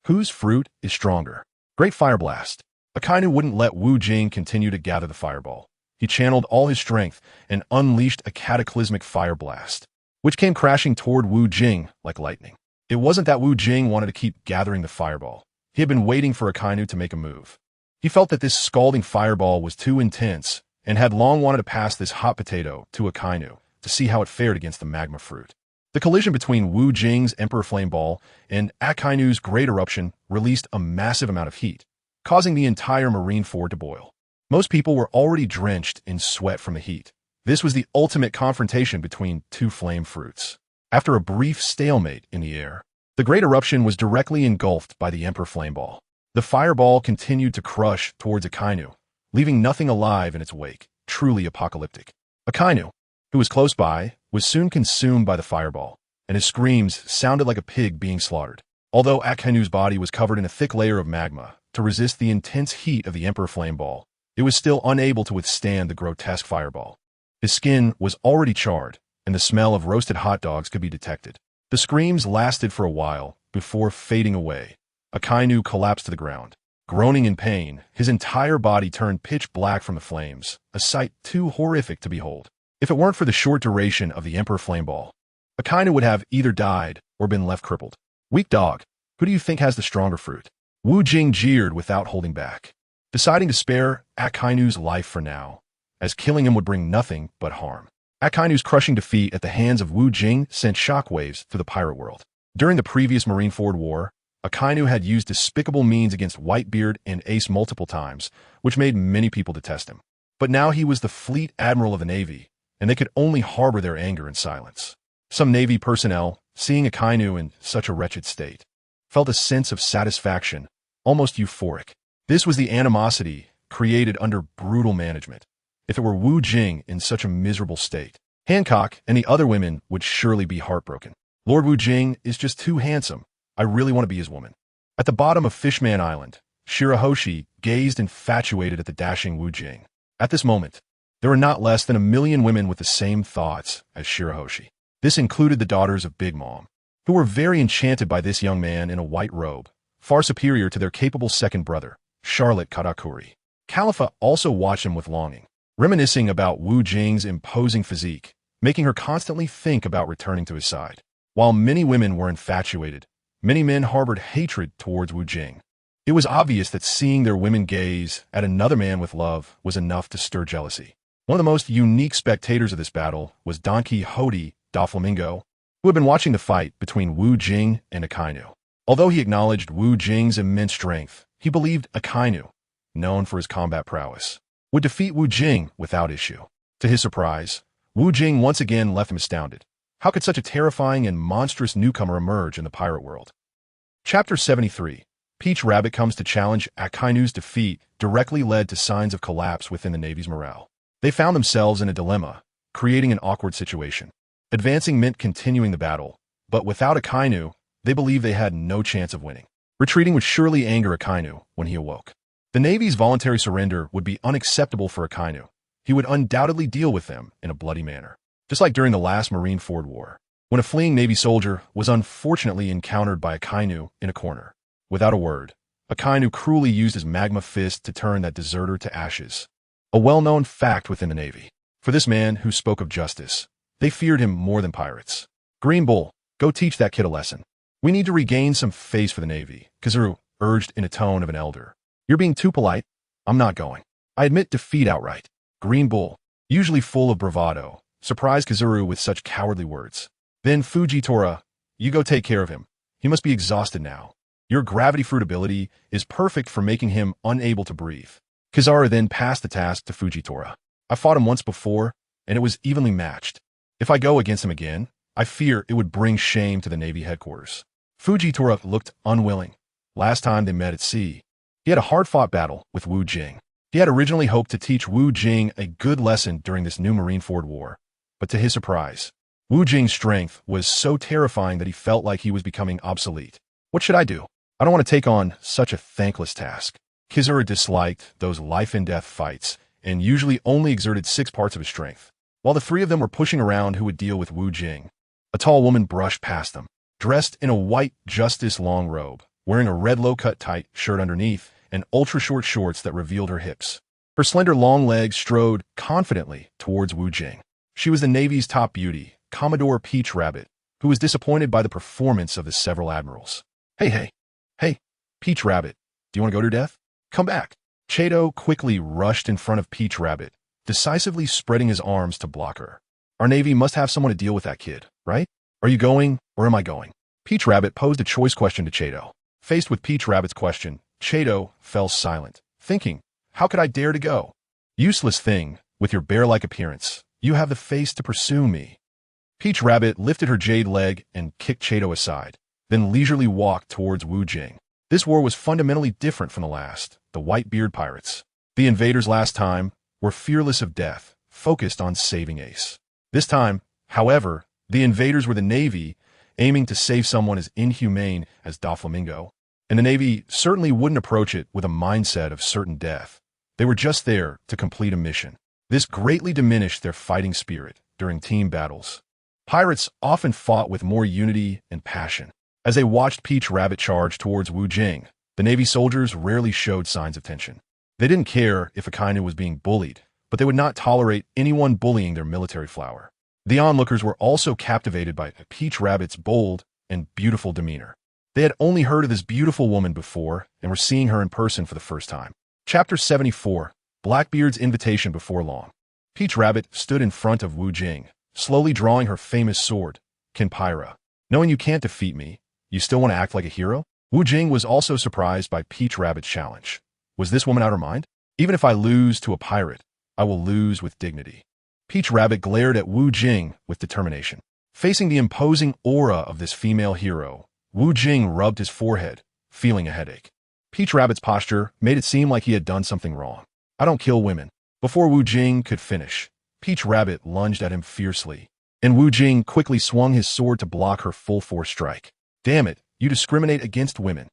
Whose fruit is stronger? Great Fire Blast. Akainu wouldn't let Wu Jing continue to gather the fireball. He channeled all his strength and unleashed a cataclysmic fire blast, which came crashing toward Wu Jing like lightning. It wasn't that Wu Jing wanted to keep gathering the fireball. He had been waiting for Akainu to make a move. He felt that this scalding fireball was too intense and had long wanted to pass this hot potato to Akainu to see how it fared against the magma fruit. The collision between Wu Jing's Emperor Flame Ball and Akainu's Great Eruption released a massive amount of heat, causing the entire Marineford to boil. Most people were already drenched in sweat from the heat. This was the ultimate confrontation between two flame fruits. After a brief stalemate in the air, the Great Eruption was directly engulfed by the Emperor Flame Ball. The fireball continued to crush towards Akainu, leaving nothing alive in its wake, truly apocalyptic. Akainu, who was close by, was soon consumed by the fireball, and his screams sounded like a pig being slaughtered. Although Akainu's body was covered in a thick layer of magma to resist the intense heat of the Emperor Flame Ball, it was still unable to withstand the grotesque fireball. His skin was already charred, and the smell of roasted hot dogs could be detected. The screams lasted for a while before fading away. Akainu collapsed to the ground. Groaning in pain, his entire body turned pitch black from the flames, a sight too horrific to behold. If it weren't for the short duration of the Emperor Flame Ball, Akainu would have either died or been left crippled. Weak dog, who do you think has the stronger fruit? Wu Jing jeered without holding back, deciding to spare Akainu's life for now, as killing him would bring nothing but harm. Akainu's crushing defeat at the hands of Wu Jing sent shockwaves through the pirate world. During the previous Marineford War, Akainu had used despicable means against Whitebeard and Ace multiple times, which made many people detest him. But now he was the fleet admiral of the Navy, and they could only harbor their anger in silence. Some Navy personnel, seeing Akainu in such a wretched state, felt a sense of satisfaction, almost euphoric. This was the animosity created under brutal management. If it were Wu Jing in such a miserable state, Hancock and the other women would surely be heartbroken. Lord Wu Jing is just too handsome. I really want to be his woman. At the bottom of Fishman Island, Shirahoshi gazed infatuated at the dashing Wu Jing. At this moment, there were not less than 1 million women with the same thoughts as Shirahoshi. This included the daughters of Big Mom, who were very enchanted by this young man in a white robe, far superior to their capable second brother, Charlotte Karakuri. Khalifa also watched him with longing, reminiscing about Wu Jing's imposing physique, making her constantly think about returning to his side. While many women were infatuated, many men harbored hatred towards Wu Jing. It was obvious that seeing their women gaze at another man with love was enough to stir jealousy. One of the most unique spectators of this battle was Don Quixote da Flamingo, who had been watching the fight between Wu Jing and Akainu. Although he acknowledged Wu Jing's immense strength, he believed Akainu, known for his combat prowess, would defeat Wu Jing without issue. To his surprise, Wu Jing once again left him astounded. How could such a terrifying and monstrous newcomer emerge in the pirate world? Chapter 73. Peach Rabbit comes to challenge Akainu's defeat directly led to signs of collapse within the Navy's morale. They found themselves in a dilemma, creating an awkward situation. Advancing meant continuing the battle, but without Akainu, they believed they had no chance of winning. Retreating would surely anger Akainu when he awoke. The Navy's voluntary surrender would be unacceptable for Akainu. He would undoubtedly deal with them in a bloody manner, just like during the last Marineford War. when a fleeing Navy soldier was unfortunately encountered by a Kainu in a corner. Without a word, a Kainu cruelly used his magma fist to turn that deserter to ashes. A well-known fact within the Navy. For this man who spoke of justice, they feared him more than pirates. Green Bull, go teach that kid a lesson. We need to regain some face for the Navy, Kizaru urged in a tone of an elder. You're being too polite. I'm not going. I admit defeat outright. Green Bull, usually full of bravado, surprised Kizaru with such cowardly words. Then Fujitora, you go take care of him. He must be exhausted now. Your gravity fruit ability is perfect for making him unable to breathe. Kizaru then passed the task to Fujitora. I fought him once before, and it was evenly matched. If I go against him again, I fear it would bring shame to the Navy headquarters. Fujitora looked unwilling. Last time they met at sea, he had a hard-fought battle with Wu Jing. He had originally hoped to teach Wu Jing a good lesson during this new Marineford War, but to his surprise, Wu Jing's strength was so terrifying that he felt like he was becoming obsolete. What should I do? I don't want to take on such a thankless task. Kizaru disliked those life-and-death fights and usually only exerted 6 parts of his strength. While the 3 of them were pushing around who would deal with Wu Jing, a tall woman brushed past them, dressed in a white justice long robe, wearing a red low-cut tight shirt underneath and ultra-short shorts that revealed her hips. Her slender long legs strode confidently towards Wu Jing. She was the Navy's top beauty, Commodore Peach Rabbit, who was disappointed by the performance of the several admirals. Hey, Peach Rabbit, do you want to go to death? Come back. Chato quickly rushed in front of Peach Rabbit, decisively spreading his arms to block her. Our Navy must have someone to deal with that kid, right? Are you going, or am I going? Peach Rabbit posed a choice question to Chato. Faced with Peach Rabbit's question, Chato fell silent, thinking, how could I dare to go? Useless thing, with your bear-like appearance. You have the face to pursue me. Peach Rabbit lifted her jade leg and kicked Chato aside, then leisurely walked towards Wu Jing. This war was fundamentally different from the last, the Whitebeard pirates. The invaders last time were fearless of death, focused on saving Ace. This time, however, the invaders were the Navy, aiming to save someone as inhumane as Doflamingo. And the Navy certainly wouldn't approach it with a mindset of certain death. They were just there to complete a mission. This greatly diminished their fighting spirit during team battles. Pirates often fought with more unity and passion. As they watched Peach Rabbit charge towards Wu Jing, the Navy soldiers rarely showed signs of tension. They didn't care if a Kainu was being bullied, but they would not tolerate anyone bullying their military flower. The onlookers were also captivated by Peach Rabbit's bold and beautiful demeanor. They had only heard of this beautiful woman before and were seeing her in person for the first time. Chapter 74, Blackbeard's Invitation Before Long. Peach Rabbit stood in front of Wu Jing, slowly drawing her famous sword, Kinpyra. Knowing you can't defeat me, you still want to act like a hero? Wu Jing was also surprised by Peach Rabbit's challenge. Was this woman out of her mind? Even if I lose to a pirate, I will lose with dignity. Peach Rabbit glared at Wu Jing with determination. Facing the imposing aura of this female hero, Wu Jing rubbed his forehead, feeling a headache. Peach Rabbit's posture made it seem like he had done something wrong. I don't kill women. Before Wu Jing could finish, Peach Rabbit lunged at him fiercely, and Wu Jing quickly swung his sword to block her full-force strike. Damn it, you discriminate against women.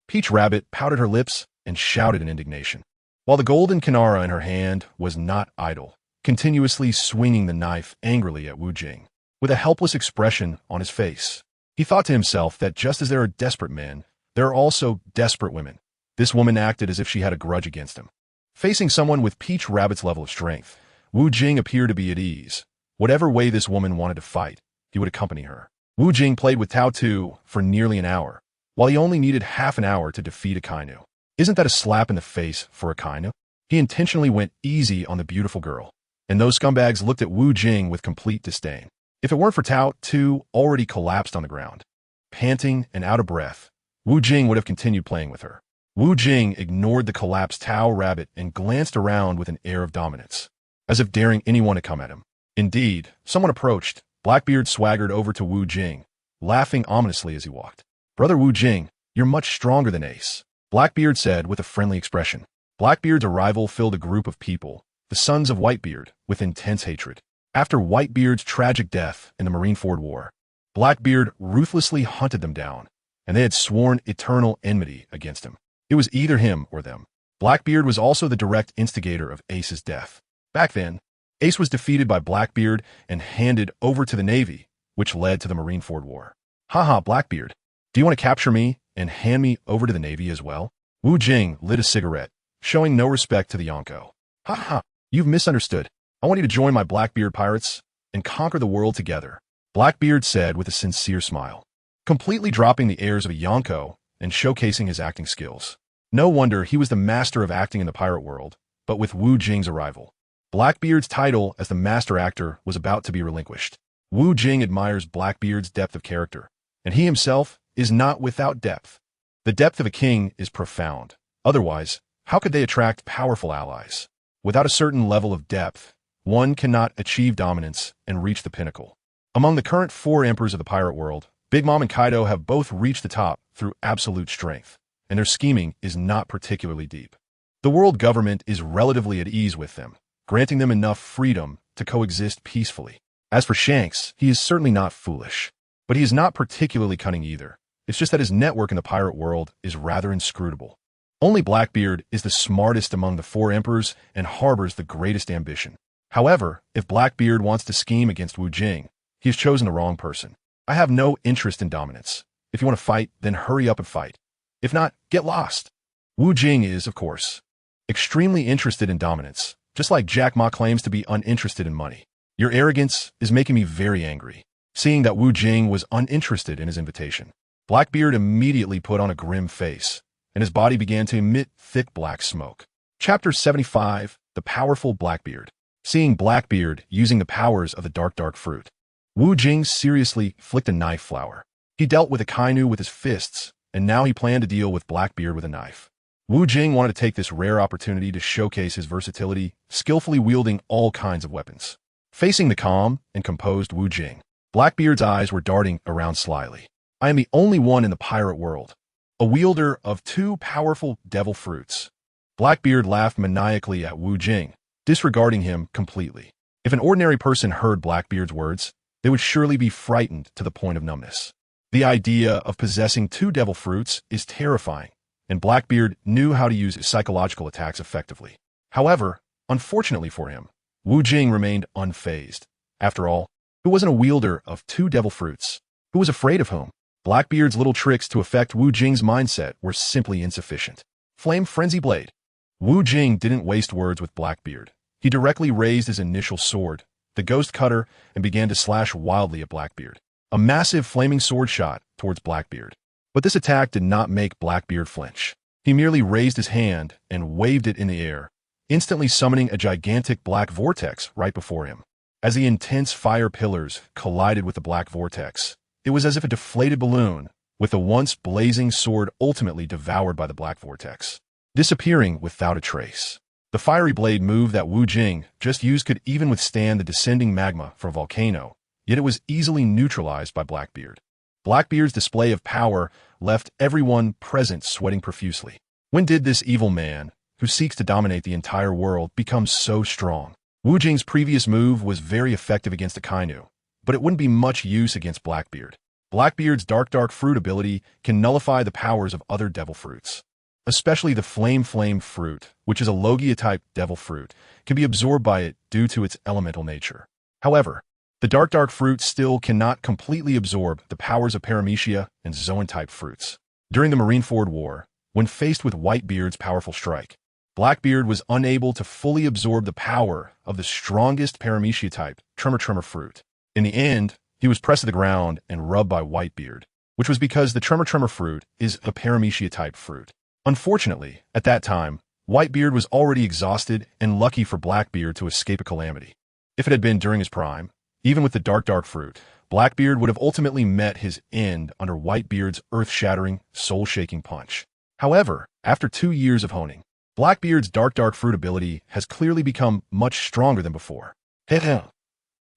Peach Rabbit pouted her lips and shouted in indignation, while the golden kinara in her hand was not idle, continuously swinging the knife angrily at Wu Jing, with a helpless expression on his face. He thought to himself that just as there are desperate men, there are also desperate women. This woman acted as if she had a grudge against him. Facing someone with Peach Rabbit's level of strength, Wu Jing appeared to be at ease. Whatever way this woman wanted to fight, he would accompany her. Wu Jing played with Tao Tu for nearly an hour, while he only needed half an hour to defeat a Kainu. Isn't that a slap in the face for a Kainu? He intentionally went easy on the beautiful girl, and those scumbags looked at Wu Jing with complete disdain. If it weren't for Tao Tu already collapsed on the ground. Panting and out of breath, Wu Jing would have continued playing with her. Wu Jing ignored the collapsed Tao Rabbit and glanced around with an air of dominance, as if daring anyone to come at him. Indeed, someone approached. Blackbeard swaggered over to Wu Jing, laughing ominously as he walked. Brother Wu Jing, you're much stronger than Ace, Blackbeard said with a friendly expression. Blackbeard's arrival filled a group of people, the sons of Whitebeard, with intense hatred. After Whitebeard's tragic death in the Marineford War, Blackbeard ruthlessly hunted them down, and they had sworn eternal enmity against him. It was either him or them. Blackbeard was also the direct instigator of Ace's death. Back then, Ace was defeated by Blackbeard and handed over to the Navy, which led to the Marineford War. Haha, Blackbeard, do you want to capture me and hand me over to the Navy as well? Wu Jing lit a cigarette, showing no respect to the Yonko. Haha, you've misunderstood. I want you to join my Blackbeard pirates and conquer the world together, Blackbeard said with a sincere smile, completely dropping the airs of a Yonko and showcasing his acting skills. No wonder he was the master of acting in the pirate world, but with Wu Jing's arrival, Blackbeard's title as the master actor was about to be relinquished. Wu Jing admires Blackbeard's depth of character, and he himself is not without depth. The depth of a king is profound. Otherwise, how could they attract powerful allies? Without a certain level of depth, one cannot achieve dominance and reach the pinnacle. Among the current 4 emperors of the pirate world, Big Mom and Kaido have both reached the top through absolute strength, and their scheming is not particularly deep. The world government is relatively at ease with them, granting them enough freedom to coexist peacefully. As for Shanks, he is certainly not foolish, but he is not particularly cunning either. It's just that his network in the pirate world is rather inscrutable. Only Blackbeard is the smartest among the 4 emperors and harbors the greatest ambition. However, if Blackbeard wants to scheme against Wu Jing, he has chosen the wrong person. I have no interest in dominance. If you want to fight, then hurry up and fight. If not, get lost. Wu Jing is, of course, extremely interested in dominance, just like Jack Ma claims to be uninterested in money. Your arrogance is making me very angry. Seeing that Wu Jing was uninterested in his invitation, Blackbeard immediately put on a grim face, and his body began to emit thick black smoke. Chapter 75, The Powerful Blackbeard. Seeing Blackbeard using the powers of the dark fruit, Wu Jing seriously flicked a knife flower. He dealt with Akainu with his fists, and now he planned to deal with Blackbeard with a knife. Wu Jing wanted to take this rare opportunity to showcase his versatility, skillfully wielding all kinds of weapons. Facing the calm and composed Wu Jing, Blackbeard's eyes were darting around slyly. I am the only one in the pirate world, a wielder of 2 powerful devil fruits. Blackbeard laughed maniacally at Wu Jing, disregarding him completely. If an ordinary person heard Blackbeard's words, they would surely be frightened to the point of numbness. The idea of possessing 2 devil fruits is terrifying, and Blackbeard knew how to use his psychological attacks effectively. However, unfortunately for him, Wu Jing remained unfazed. After all, who wasn't a wielder of 2 devil fruits? Who was afraid of whom? Blackbeard's little tricks to affect Wu Jing's mindset were simply insufficient. Flame Frenzy Blade. Wu Jing didn't waste words with Blackbeard. He directly raised his initial sword, the Ghost Cutter, and began to slash wildly at Blackbeard. A massive flaming sword shot towards Blackbeard. But this attack did not make Blackbeard flinch. He merely raised his hand and waved it in the air, instantly summoning a gigantic black vortex right before him. As the intense fire pillars collided with the black vortex, it was as if a deflated balloon, with the once blazing sword ultimately devoured by the black vortex, disappearing without a trace. The fiery blade move that Wu Jing just used could even withstand the descending magma from a volcano, yet it was easily neutralized by Blackbeard. Blackbeard's display of power left everyone present sweating profusely. When did this evil man, who seeks to dominate the entire world, become so strong? Wu Jing's previous move was very effective against Akainu, but it wouldn't be much use against Blackbeard. Blackbeard's dark fruit ability can nullify the powers of other devil fruits. Especially the flame fruit, which is a Logia-type devil fruit, can be absorbed by it due to its elemental nature. However, the dark fruit still cannot completely absorb the powers of Paramecia and Zoan-type fruits. During the Marineford War, when faced with Whitebeard's powerful strike, Blackbeard was unable to fully absorb the power of the strongest Paramecia-type Tremor fruit. In the end, he was pressed to the ground and rubbed by Whitebeard, which was because the Tremor fruit is a Paramecia-type fruit. Unfortunately, at that time, Whitebeard was already exhausted and lucky for Blackbeard to escape a calamity. If it had been during his prime, even with the dark fruit, Blackbeard would have ultimately met his end under Whitebeard's earth-shattering, soul-shaking punch. However, after 2 years of honing, Blackbeard's dark fruit ability has clearly become much stronger than before.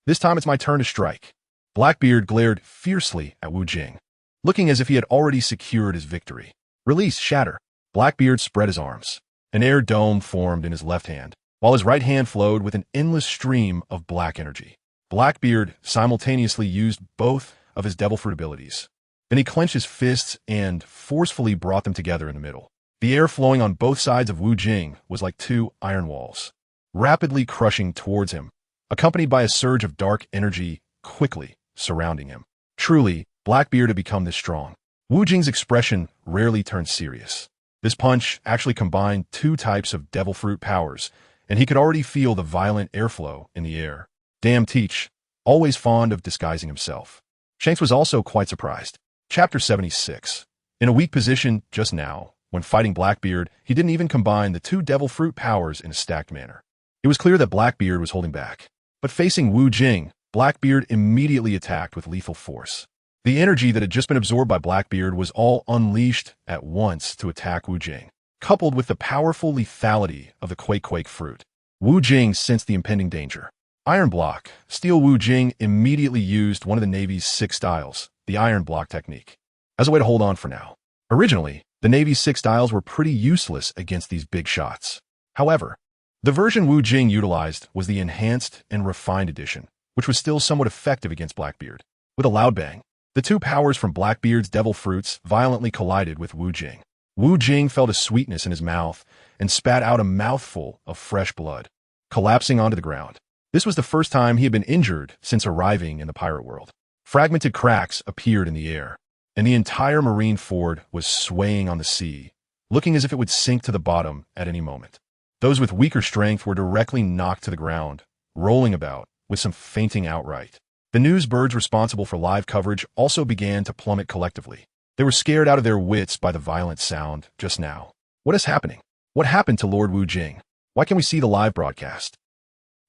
This time it's my turn to strike. Blackbeard glared fiercely at Wu Jing, looking as if he had already secured his victory. Release, shatter. Blackbeard spread his arms. An air dome formed in his left hand, while his right hand flowed with an endless stream of black energy. Blackbeard simultaneously used both of his devil fruit abilities. Then he clenched his fists and forcefully brought them together in the middle. The air flowing on both sides of Wu Jing was like 2 iron walls, rapidly crushing towards him, accompanied by a surge of dark energy quickly surrounding him. Truly, Blackbeard had become this strong. Wu Jing's expression rarely turned serious. This punch actually combined two types of devil fruit powers, and he could already feel the violent airflow in the air. Damn Teach, always fond of disguising himself. Shanks was also quite surprised. Chapter 76. In a weak position just now, when fighting Blackbeard, he didn't even combine the two devil fruit powers in a stacked manner. It was clear that Blackbeard was holding back. But facing Wu Jing, Blackbeard immediately attacked with lethal force. The energy that had just been absorbed by Blackbeard was all unleashed at once to attack Wu Jing, coupled with the powerful lethality of the Quake fruit. Wu Jing sensed the impending danger. Iron Block. Steel Wu Jing immediately used one of the Navy's 6 styles, the Iron Block technique, as a way to hold on for now. Originally, the Navy's 6 styles were pretty useless against these big shots. However, the version Wu Jing utilized was the enhanced and refined edition, which was still somewhat effective against Blackbeard. With a loud bang, the two powers from Blackbeard's devil fruits violently collided with Wu Jing. Wu Jing felt a sweetness in his mouth and spat out a mouthful of fresh blood, collapsing onto the ground. This was the first time he had been injured since arriving in the pirate world. Fragmented cracks appeared in the air, and the entire marine fort was swaying on the sea, looking as if it would sink to the bottom at any moment. Those with weaker strength were directly knocked to the ground, rolling about, with some fainting outright. The news birds responsible for live coverage also began to plummet collectively. They were scared out of their wits by the violent sound just now. What is happening? What happened to Lord Wu Jing? Why can't we see the live broadcast?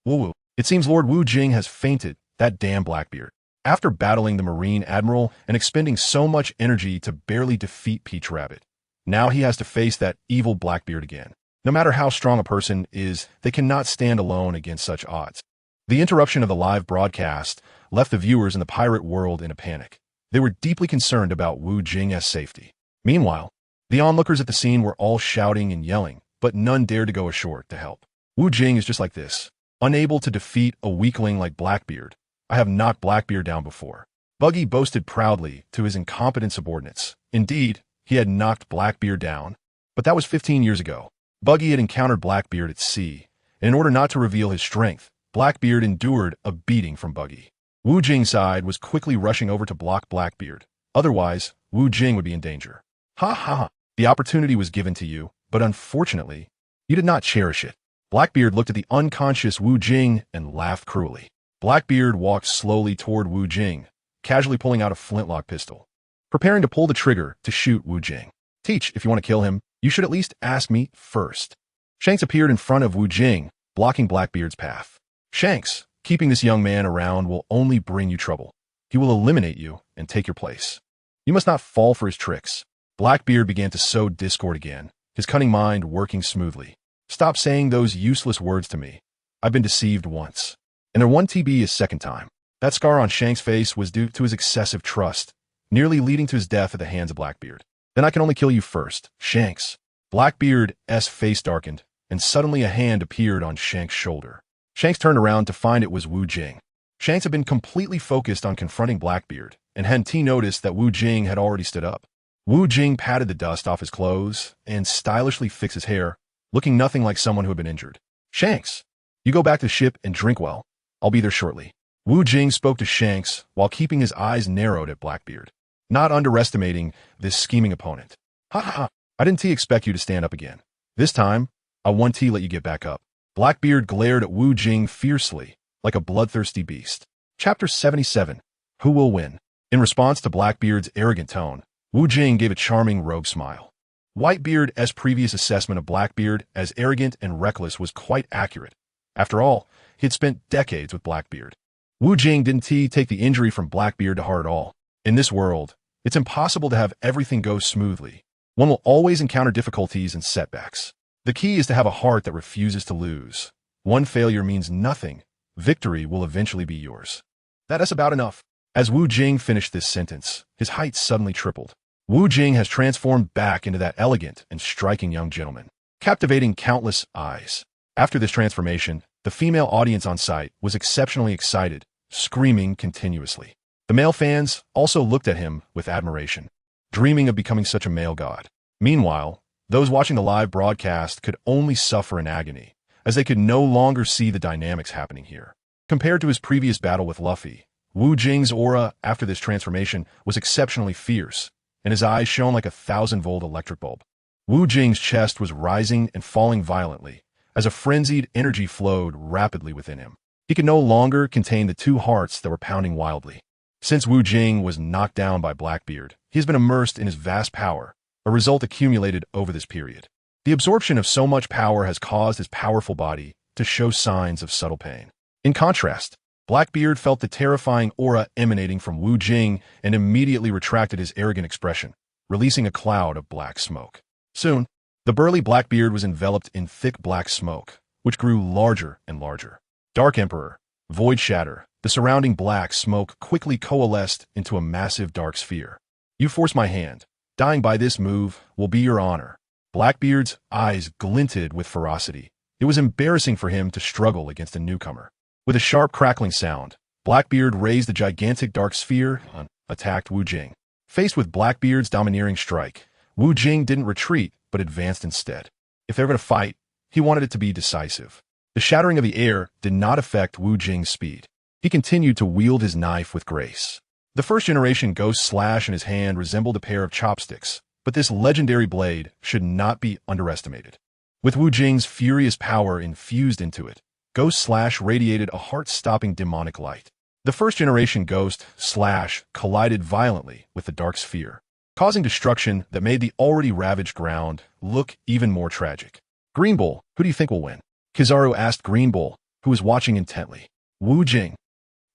Woo-woo. It seems Lord Wu Jing has fainted, that damn Blackbeard. After battling the Marine Admiral and expending so much energy to barely defeat Peach Rabbit, now he has to face that evil Blackbeard again. No matter how strong a person is, they cannot stand alone against such odds. The interruption of the live broadcast left the viewers in the pirate world in a panic. They were deeply concerned about Wu Jing's safety. Meanwhile, the onlookers at the scene were all shouting and yelling, but none dared to go ashore to help. Wu Jing is just like this, unable to defeat a weakling like Blackbeard. I have knocked Blackbeard down before. Buggy boasted proudly to his incompetent subordinates. Indeed, he had knocked Blackbeard down, but that was 15 years ago. Buggy had encountered Blackbeard at sea, and in order not to reveal his strength, Blackbeard endured a beating from Buggy. Wu Jing's side was quickly rushing over to block Blackbeard. Otherwise, Wu Jing would be in danger. Ha ha ha. The opportunity was given to you, but unfortunately, you did not cherish it. Blackbeard looked at the unconscious Wu Jing and laughed cruelly. Blackbeard walked slowly toward Wu Jing, casually pulling out a flintlock pistol, preparing to pull the trigger to shoot Wu Jing. Teach, if you want to kill him, you should at least ask me first. Shanks appeared in front of Wu Jing, blocking Blackbeard's path. Shanks, keeping this young man around will only bring you trouble. He will eliminate you and take your place. You must not fall for his tricks. Blackbeard began to sow discord again, his cunning mind working smoothly. Stop saying those useless words to me. I've been deceived once. And there won't be a second time. That scar on Shanks' face was due to his excessive trust, nearly leading to his death at the hands of Blackbeard. Then I can only kill you first, Shanks. Blackbeard's face darkened, and suddenly a hand appeared on Shanks' shoulder. Shanks turned around to find it was Wu Jing. Shanks had been completely focused on confronting Blackbeard, and hadn't noticed that Wu Jing had already stood up. Wu Jing patted the dust off his clothes and stylishly fixed his hair, looking nothing like someone who had been injured. Shanks, you go back to the ship and drink well. I'll be there shortly. Wu Jing spoke to Shanks while keeping his eyes narrowed at Blackbeard, not underestimating this scheming opponent. Ha ha, I didn't expect you to stand up again. This time, I won't let you get back up. Blackbeard glared at Wu Jing fiercely, like a bloodthirsty beast. Chapter 77. Who will win? In response to Blackbeard's arrogant tone, Wu Jing gave a charming rogue smile. Whitebeard's previous assessment of Blackbeard as arrogant and reckless was quite accurate. After all, he had spent decades with Blackbeard. Wu Jing didn't take the injury from Blackbeard to heart at all. In this world, it's impossible to have everything go smoothly. One will always encounter difficulties and setbacks. The key is to have a heart that refuses to lose. One failure means nothing. Victory will eventually be yours. That is about enough. As Wu Jing finished this sentence, his height suddenly tripled. Wu Jing has transformed back into that elegant and striking young gentleman, captivating countless eyes. After this transformation, the female audience on site was exceptionally excited, screaming continuously. The male fans also looked at him with admiration, dreaming of becoming such a male god. Meanwhile, those watching the live broadcast could only suffer in agony, as they could no longer see the dynamics happening here. Compared to his previous battle with Luffy, Wu Jing's aura after this transformation was exceptionally fierce, and his eyes shone like a 1,000-volt electric bulb. Wu Jing's chest was rising and falling violently, as a frenzied energy flowed rapidly within him. He could no longer contain the two hearts that were pounding wildly. Since Wu Jing was knocked down by Blackbeard, he has been immersed in his vast power, a result accumulated over this period. The absorption of so much power has caused his powerful body to show signs of subtle pain. In contrast, Blackbeard felt the terrifying aura emanating from Wu Jing and immediately retracted his arrogant expression, releasing a cloud of black smoke. Soon, the burly Blackbeard was enveloped in thick black smoke, which grew larger and larger. Dark Emperor, Void Shatter, the surrounding black smoke quickly coalesced into a massive dark sphere. You force my hand. Dying by this move will be your honor. Blackbeard's eyes glinted with ferocity. It was embarrassing for him to struggle against a newcomer. With a sharp crackling sound, Blackbeard raised the gigantic dark sphere and attacked Wu Jing. Faced with Blackbeard's domineering strike, Wu Jing didn't retreat, but advanced instead. If they were going to fight, he wanted it to be decisive. The shattering of the air did not affect Wu Jing's speed. He continued to wield his knife with grace. The first-generation ghost slash in his hand resembled a pair of chopsticks, but this legendary blade should not be underestimated. With Wu Jing's furious power infused into it, Ghost Slash radiated a heart-stopping demonic light. The first-generation Ghost Slash collided violently with the dark sphere, causing destruction that made the already ravaged ground look even more tragic. Green Bull, who do you think will win? Kizaru asked Green Bull, who was watching intently. Wu Jing.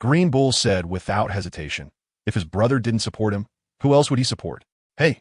Green Bull said without hesitation. If his brother didn't support him, who else would he support? Hey,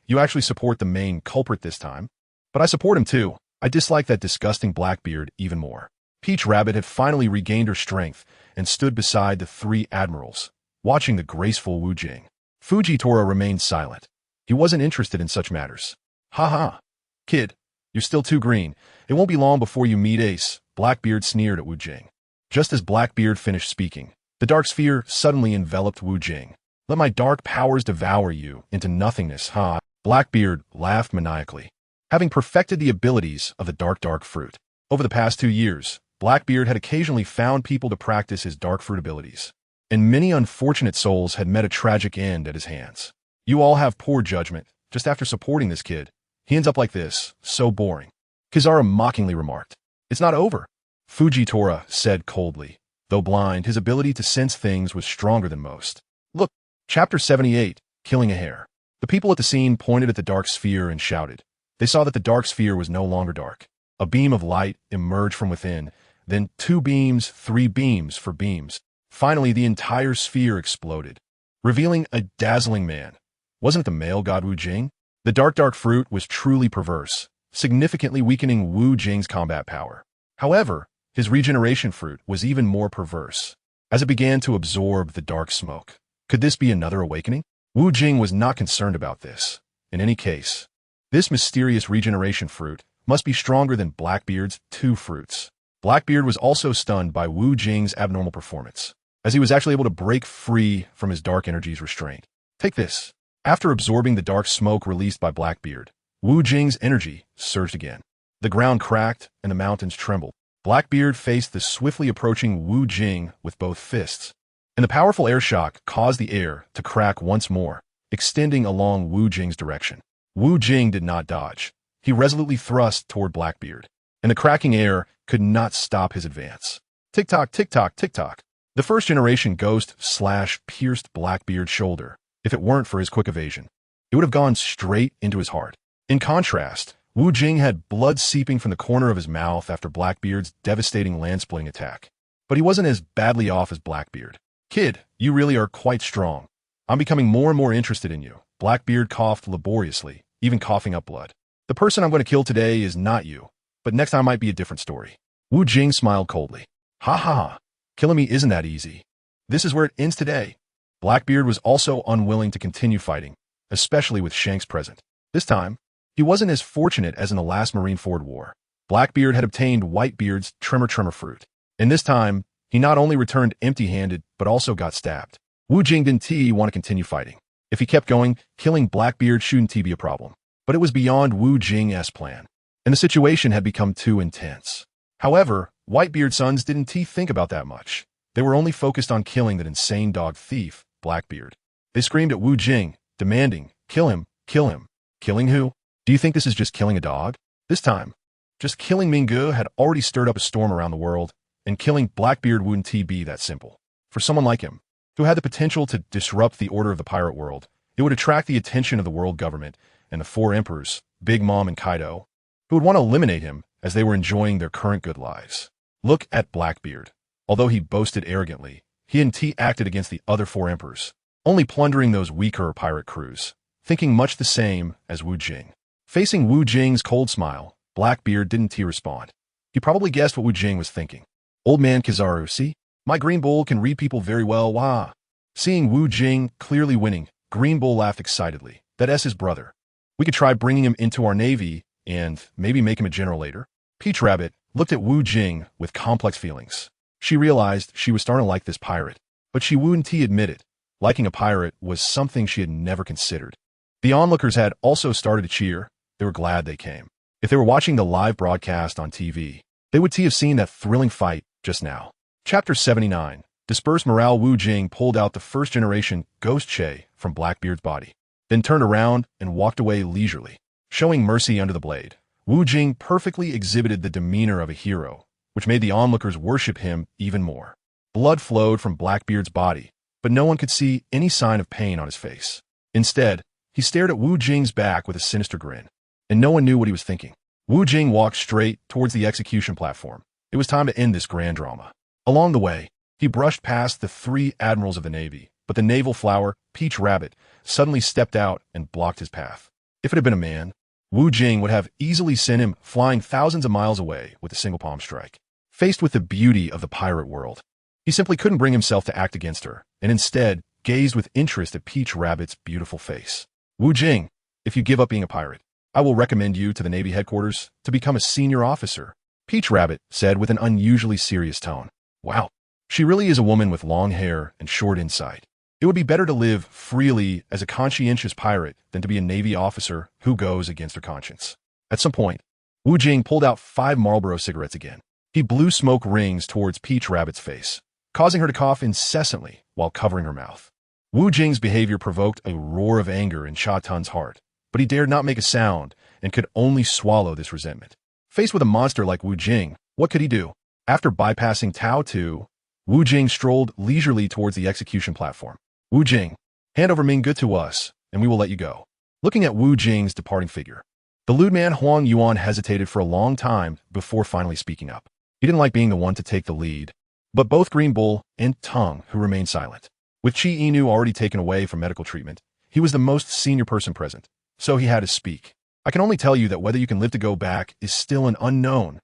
you actually support the main culprit this time. But I support him too. I dislike that disgusting Blackbeard even more. Peach Rabbit had finally regained her strength and stood beside the three admirals, watching the graceful Wu Jing. Fujitora remained silent. He wasn't interested in such matters. Ha. Kid, you're still too green. It won't be long before you meet Ace, Blackbeard sneered at Wu Jing. Just as Blackbeard finished speaking, the dark sphere suddenly enveloped Wu Jing. Let my dark powers devour you into nothingness, ha. Blackbeard laughed maniacally. Having perfected the abilities of the dark fruit. Over the past 2 years, Blackbeard had occasionally found people to practice his dark fruit abilities, and many unfortunate souls had met a tragic end at his hands. You all have poor judgment. Just after supporting this kid, he ends up like this, so boring. Kizaru mockingly remarked. It's not over. Fujitora said coldly. Though blind, his ability to sense things was stronger than most. Look, Chapter 78, Killing a Hare. The people at the scene pointed at the dark sphere and shouted. They saw that the dark sphere was no longer dark. A beam of light emerged from within, then 2 beams, 3 beams for beams. Finally, the entire sphere exploded, revealing a dazzling man. Wasn't it the male god Wu Jing? The dark fruit was truly perverse, significantly weakening Wu Jing's combat power. However, his regeneration fruit was even more perverse, as it began to absorb the dark smoke. Could this be another awakening? Wu Jing was not concerned about this. In any case, this mysterious regeneration fruit must be stronger than Blackbeard's 2 fruits. Blackbeard was also stunned by Wu Jing's abnormal performance, as he was actually able to break free from his dark energy's restraint. Take this. After absorbing the dark smoke released by Blackbeard, Wu Jing's energy surged again. The ground cracked and the mountains trembled. Blackbeard faced the swiftly approaching Wu Jing with both fists, and the powerful air shock caused the air to crack once more, extending along Wu Jing's direction. Wu Jing did not dodge. He resolutely thrust toward Blackbeard, and the cracking air could not stop his advance. Tick-tock, tick-tock, tick-tock. The first-generation Ghost Slash pierced Blackbeard's shoulder. If it weren't for his quick evasion, it would have gone straight into his heart. In contrast, Wu Jing had blood seeping from the corner of his mouth after Blackbeard's devastating land-splitting attack. But he wasn't as badly off as Blackbeard. Kid, you really are quite strong. I'm becoming more and more interested in you. Blackbeard coughed laboriously, even coughing up blood. The person I'm going to kill today is not you, but next time might be a different story. Wu Jing smiled coldly. Ha. Killing me isn't that easy. This is where it ends today. Blackbeard was also unwilling to continue fighting, especially with Shanks present. This time, he wasn't as fortunate as in the last Marineford War. Blackbeard had obtained Whitebeard's Tremor fruit, and this time, he not only returned empty-handed, but also got stabbed. Wu Jing didn't want to continue fighting. If he kept going, killing Blackbeard shouldn't be a problem. But it was beyond Wu Jing's plan, and the situation had become too intense. However, Whitebeard's sons didn't think about that much. They were only focused on killing that insane dog thief, Blackbeard. They screamed at Wu Jing, demanding, "Kill him, kill him." Killing who? Do you think this is just killing a dog? This time, just killing Minggu had already stirred up a storm around the world, and killing Blackbeard wouldn't be that simple. For someone like him, who had the potential to disrupt the order of the pirate world, it would attract the attention of the world government and the four emperors, Big Mom and Kaido, who would want to eliminate him as they were enjoying their current good lives. Look at Blackbeard. Although he boasted arrogantly, he and T acted against the other four emperors, only plundering those weaker pirate crews, thinking much the same as Wu Jing. Facing Wu Jing's cold smile, Blackbeard didn't respond. He probably guessed what Wu Jing was thinking. Old man Kizaru, see? My Green Bull can read people very well, wah. Seeing Wu Jing clearly winning, Green Bull laughed excitedly. That's his brother. We could try bringing him into our navy and maybe make him a general later. Peach Rabbit looked at Wu Jing with complex feelings. She realized she was starting to like this pirate, but she wouldn't admit it. Liking a pirate was something she had never considered. The onlookers had also started to cheer. They were glad they came. If they were watching the live broadcast on TV, they would have seen that thrilling fight just now. Chapter 79. Dispersed morale. Wu Jing pulled out the first-generation Ghost Che from Blackbeard's body, then turned around and walked away leisurely, showing mercy under the blade. Wu Jing perfectly exhibited the demeanor of a hero, which made the onlookers worship him even more. Blood flowed from Blackbeard's body, but no one could see any sign of pain on his face. Instead, he stared at Wu Jing's back with a sinister grin, and no one knew what he was thinking. Wu Jing walked straight towards the execution platform. It was time to end this grand drama. Along the way, he brushed past the three admirals of the Navy, but the naval flower, Peach Rabbit, suddenly stepped out and blocked his path. If it had been a man, Wu Jing would have easily sent him flying thousands of miles away with a single palm strike. Faced with the beauty of the pirate world, he simply couldn't bring himself to act against her, and instead gazed with interest at Peach Rabbit's beautiful face. Wu Jing, if you give up being a pirate, I will recommend you to the Navy headquarters to become a senior officer, Peach Rabbit said with an unusually serious tone. Wow, she really is a woman with long hair and short insight. It would be better to live freely as a conscientious pirate than to be a Navy officer who goes against her conscience. At some point, Wu Jing pulled out 5 Marlboro cigarettes again. He blew smoke rings towards Peach Rabbit's face, causing her to cough incessantly while covering her mouth. Wu Jing's behavior provoked a roar of anger in Sha Tun's heart, but he dared not make a sound and could only swallow this resentment. Faced with a monster like Wu Jing, what could he do? After bypassing Tao Tu, Wu Jing strolled leisurely towards the execution platform. Wu Jing, hand over Minggu to us, and we will let you go. Looking at Wu Jing's departing figure, the lewd man Huang Yuan hesitated for a long time before finally speaking up. He didn't like being the one to take the lead, but both Green Bull and Tung, who remained silent. With Chi Inu already taken away from medical treatment, he was the most senior person present, so he had to speak. I can only tell you that whether you can live to go back is still an unknown.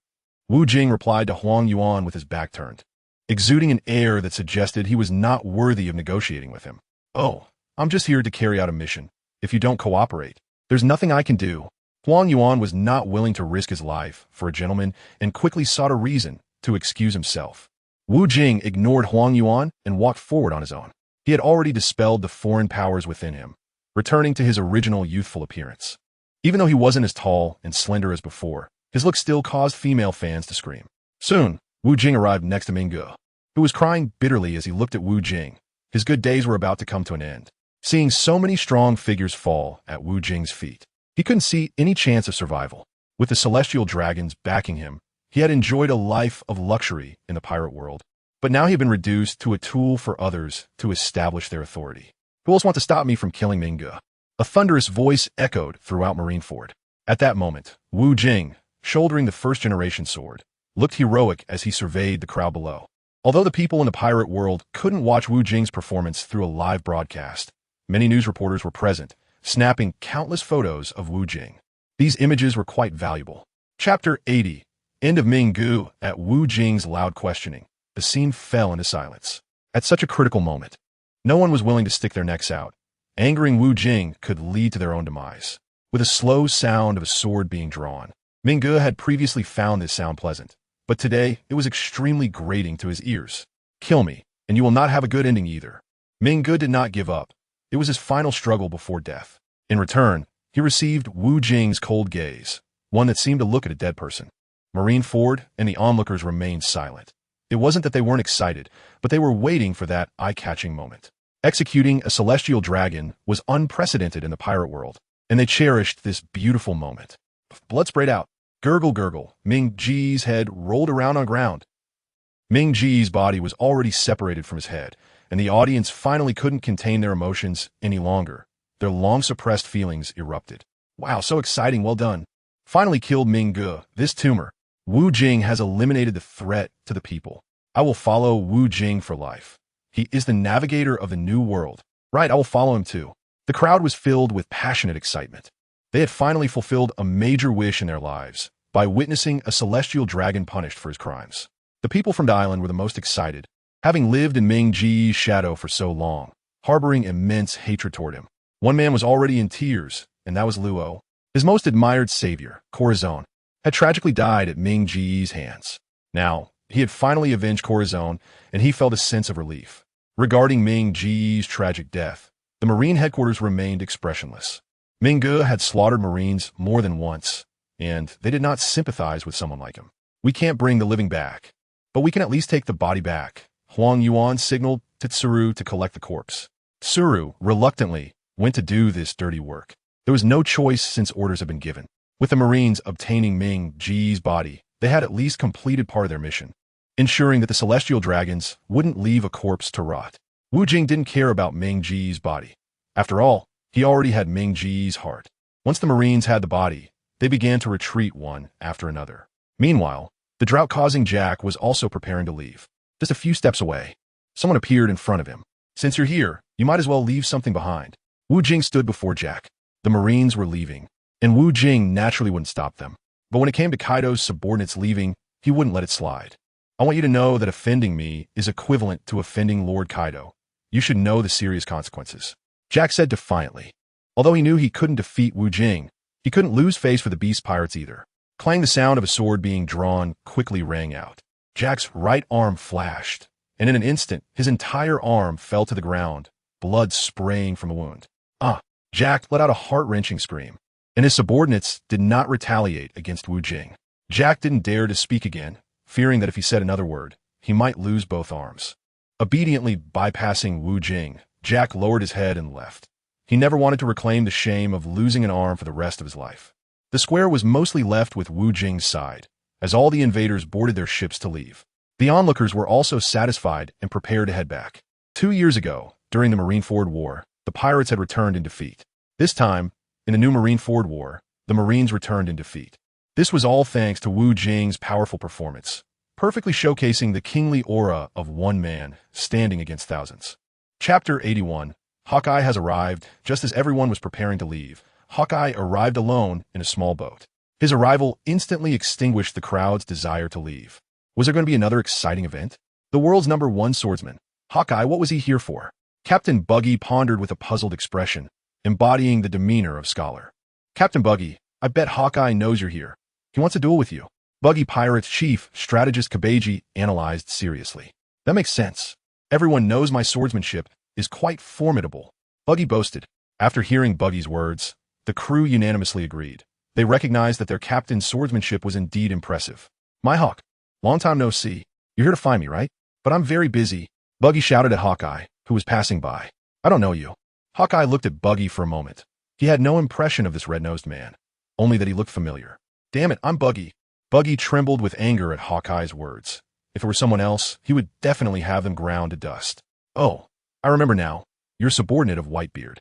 Wu Jing replied to Huang Yuan with his back turned, exuding an air that suggested he was not worthy of negotiating with him. Oh, I'm just here to carry out a mission. If you don't cooperate, there's nothing I can do. Huang Yuan was not willing to risk his life for a gentleman and quickly sought a reason to excuse himself. Wu Jing ignored Huang Yuan and walked forward on his own. He had already dispelled the foreign powers within him, returning to his original youthful appearance. Even though he wasn't as tall and slender as before, his look still caused female fans to scream. Soon, Wu Jing arrived next to Minggu, who was crying bitterly as he looked at Wu Jing. His good days were about to come to an end. Seeing so many strong figures fall at Wu Jing's feet, he couldn't see any chance of survival. With the celestial dragons backing him, he had enjoyed a life of luxury in the pirate world, but now he had been reduced to a tool for others to establish their authority. Who else want to stop me from killing Minggu? A thunderous voice echoed throughout Marineford. At that moment, Wu Jing, shouldering the first-generation sword, looked heroic as he surveyed the crowd below. Although the people in the pirate world couldn't watch Wu Jing's performance through a live broadcast, many news reporters were present, snapping countless photos of Wu Jing. These images were quite valuable. Chapter 80. End of Minggu. At Wu Jing's loud questioning, the scene fell into silence. At such a critical moment, no one was willing to stick their necks out. Angering Wu Jing could lead to their own demise. With a slow sound of a sword being drawn, Minggu had previously found this sound pleasant, but today it was extremely grating to his ears. Kill me, and you will not have a good ending either. Minggu did not give up. It was his final struggle before death. In return, he received Wu Jing's cold gaze, one that seemed to look at a dead person. Marineford and the onlookers remained silent. It wasn't that they weren't excited, but they were waiting for that eye-catching moment. Executing a celestial dragon was unprecedented in the pirate world, and they cherished this beautiful moment. Blood sprayed out. Gurgle, gurgle. Ming Ji's head rolled around on the ground. Ming Ji's body was already separated from his head, and the audience finally couldn't contain their emotions any longer. Their long-suppressed feelings erupted. Wow, so exciting, well done. Finally killed Ming Ge, this tumor. Wu Jing has eliminated the threat to the people. I will follow Wu Jing for life. He is the navigator of the new world. Right, I will follow him too. The crowd was filled with passionate excitement. They had finally fulfilled a major wish in their lives by witnessing a celestial dragon punished for his crimes. The people from the island were the most excited, having lived in Ming Ji's shadow for so long, harboring immense hatred toward him. One man was already in tears, and that was Luo. His most admired savior, Corazon, had tragically died at Ming Ji's hands. Now, he had finally avenged Corazon, and he felt a sense of relief. Regarding Ming Ji's tragic death, the Marine headquarters remained expressionless. Ming Ge had slaughtered Marines more than once, and they did not sympathize with someone like him. We can't bring the living back, but we can at least take the body back. Huang Yuan signaled to Tsuru to collect the corpse. Tsuru, reluctantly, went to do this dirty work. There was no choice since orders had been given. With the Marines obtaining Ming Ji's body, they had at least completed part of their mission, ensuring that the celestial dragons wouldn't leave a corpse to rot. Wu Jing didn't care about Ming Ji's body. After all, he already had Ming Ji's heart. Once the Marines had the body, they began to retreat one after another. Meanwhile, the drought-causing Jack was also preparing to leave. Just a few steps away, someone appeared in front of him. Since you're here, you might as well leave something behind. Wu Jing stood before Jack. The Marines were leaving, and Wu Jing naturally wouldn't stop them. But when it came to Kaido's subordinates leaving, he wouldn't let it slide. I want you to know that offending me is equivalent to offending Lord Kaido. You should know the serious consequences. Jack said defiantly. Although he knew he couldn't defeat Wu Jing, he couldn't lose face for the beast pirates either. Clang, the sound of a sword being drawn quickly rang out. Jack's right arm flashed, and in an instant, his entire arm fell to the ground, blood spraying from a wound. Jack let out a heart-wrenching scream, and his subordinates did not retaliate against Wu Jing. Jack didn't dare to speak again, fearing that if he said another word, he might lose both arms. Obediently bypassing Wu Jing, Jack lowered his head and left. He never wanted to reclaim the shame of losing an arm for the rest of his life. The square was mostly left with Wu Jing's side, as all the invaders boarded their ships to leave. The onlookers were also satisfied and prepared to head back. 2 years ago, during the Marineford War, the pirates had returned in defeat. This time, in the new Marineford War, the Marines returned in defeat. This was all thanks to Wu Jing's powerful performance, perfectly showcasing the kingly aura of one man standing against thousands. Chapter 81. Hawkeye has arrived. Just as everyone was preparing to leave, Hawkeye arrived alone in a small boat. His arrival instantly extinguished the crowd's desire to leave. Was there going to be another exciting event? The world's #1 swordsman. Hawkeye, what was he here for? Captain Buggy pondered with a puzzled expression, embodying the demeanor of scholar. Captain Buggy, I bet Hawkeye knows you're here. He wants a duel with you. Buggy Pirate's chief strategist Kabeji analyzed seriously. That makes sense. Everyone knows my swordsmanship is quite formidable, Buggy boasted. After hearing Buggy's words, the crew unanimously agreed. They recognized that their captain's swordsmanship was indeed impressive. My Hawk, long time no see. You're here to find me, right? But I'm very busy, Buggy shouted at Hawkeye, who was passing by. I don't know you. Hawkeye looked at Buggy for a moment. He had no impression of this red-nosed man, only that he looked familiar. Damn it, I'm Buggy. Buggy trembled with anger at Hawkeye's words. If it were someone else, he would definitely have them ground to dust. Oh, I remember now. You're subordinate of Whitebeard.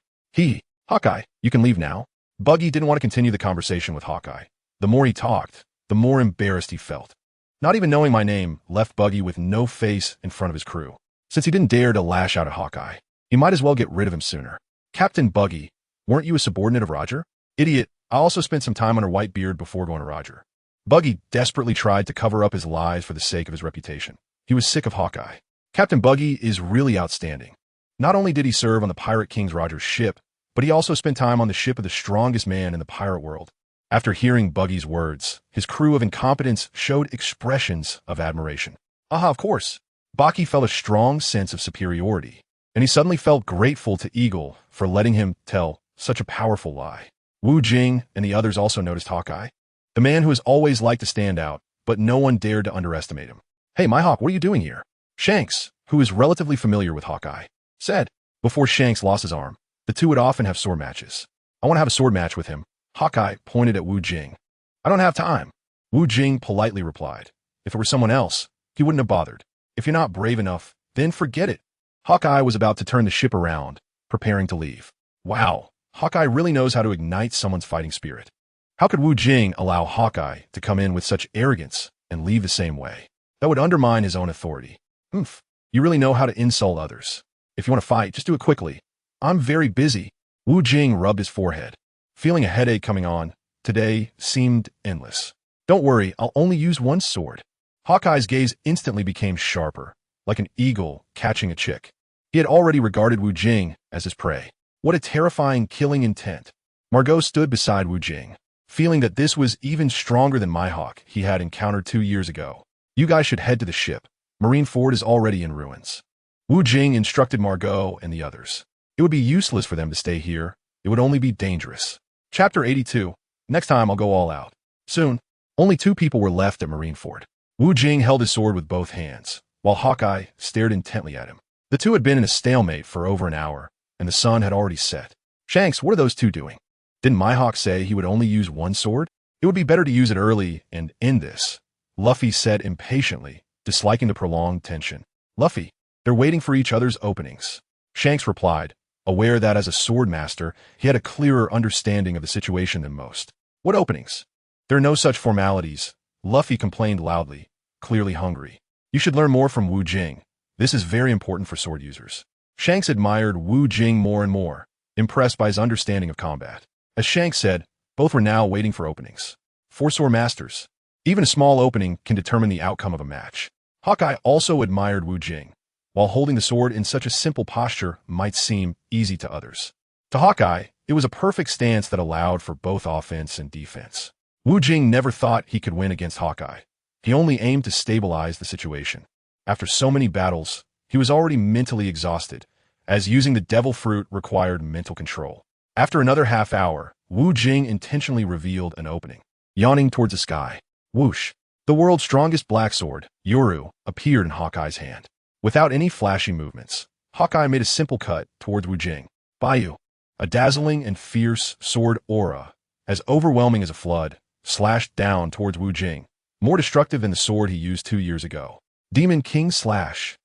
Hawkeye, you can leave now. Buggy didn't want to continue the conversation with Hawkeye. The more he talked, the more embarrassed he felt. Not even knowing my name left Buggy with no face in front of his crew. Since he didn't dare to lash out at Hawkeye, he might as well get rid of him sooner. Captain Buggy, weren't you a subordinate of Roger? Idiot, I also spent some time under Whitebeard before going to Roger. Buggy desperately tried to cover up his lies for the sake of his reputation. He was sick of Hawkeye. Captain Buggy is really outstanding. Not only did he serve on the Pirate King's Roger's ship, but he also spent time on the ship of the strongest man in the pirate world. After hearing Buggy's words, his crew of incompetents showed expressions of admiration. Of course. Baki felt a strong sense of superiority, and he suddenly felt grateful to Eagle for letting him tell such a powerful lie. Wu Jing and the others also noticed Hawkeye, the man who has always liked to stand out, but no one dared to underestimate him. "Hey, Mihawk, what are you doing here?" Shanks, who is relatively familiar with Hawkeye, said. Before Shanks lost his arm, the two would often have sword matches. "I want to have a sword match with him." Hawkeye pointed at Wu Jing. "I don't have time." Wu Jing politely replied. If it were someone else, he wouldn't have bothered. "If you're not brave enough, then forget it." Hawkeye was about to turn the ship around, preparing to leave. Wow, Hawkeye really knows how to ignite someone's fighting spirit. How could Wu Jing allow Hawkeye to come in with such arrogance and leave the same way? That would undermine his own authority. Oomph, you really know how to insult others. If you want to fight, just do it quickly. I'm very busy. Wu Jing rubbed his forehead. Feeling a headache coming on, today seemed endless. Don't worry, I'll only use one sword. Hawkeye's gaze instantly became sharper, like an eagle catching a chick. He had already regarded Wu Jing as his prey. What a terrifying killing intent. Margot stood beside Wu Jing, feeling that this was even stronger than Mihawk he had encountered 2 years ago. "You guys should head to the ship. Marineford is already in ruins." Wu Jing instructed Margot and the others. It would be useless for them to stay here. It would only be dangerous. Chapter 82. Next time I'll go all out. Soon, only 2 people were left at Marineford. Wu Jing held his sword with both hands, while Hawkeye stared intently at him. The two had been in a stalemate for over an hour, and the sun had already set. "Shanks, what are those two doing? Didn't Mihawk say he would only use one sword? It would be better to use it early and end this," Luffy said impatiently, disliking the prolonged tension. "Luffy, they're waiting for each other's openings." Shanks replied, aware that as a sword master, he had a clearer understanding of the situation than most. "What openings?" "There are no such formalities," Luffy complained loudly, clearly hungry. "You should learn more from Wu Jing. This is very important for sword users." Shanks admired Wu Jing more and more, impressed by his understanding of combat. As Shanks said, both were now waiting for openings. 4 sword masters. Even a small opening can determine the outcome of a match. Hawkeye also admired Wu Jing, while holding the sword in such a simple posture might seem easy to others. To Hawkeye, it was a perfect stance that allowed for both offense and defense. Wu Jing never thought he could win against Hawkeye. He only aimed to stabilize the situation. After so many battles, he was already mentally exhausted, as using the devil fruit required mental control. After another half hour, Wu Jing intentionally revealed an opening. Yawning towards the sky. Whoosh! The world's strongest black sword, Yoru, appeared in Hawkeye's hand. Without any flashy movements, Hawkeye made a simple cut towards Wu Jing. Baiyu, a dazzling and fierce sword aura, as overwhelming as a flood, slashed down towards Wu Jing, more destructive than the sword he used 2 years ago. Demon King Slash.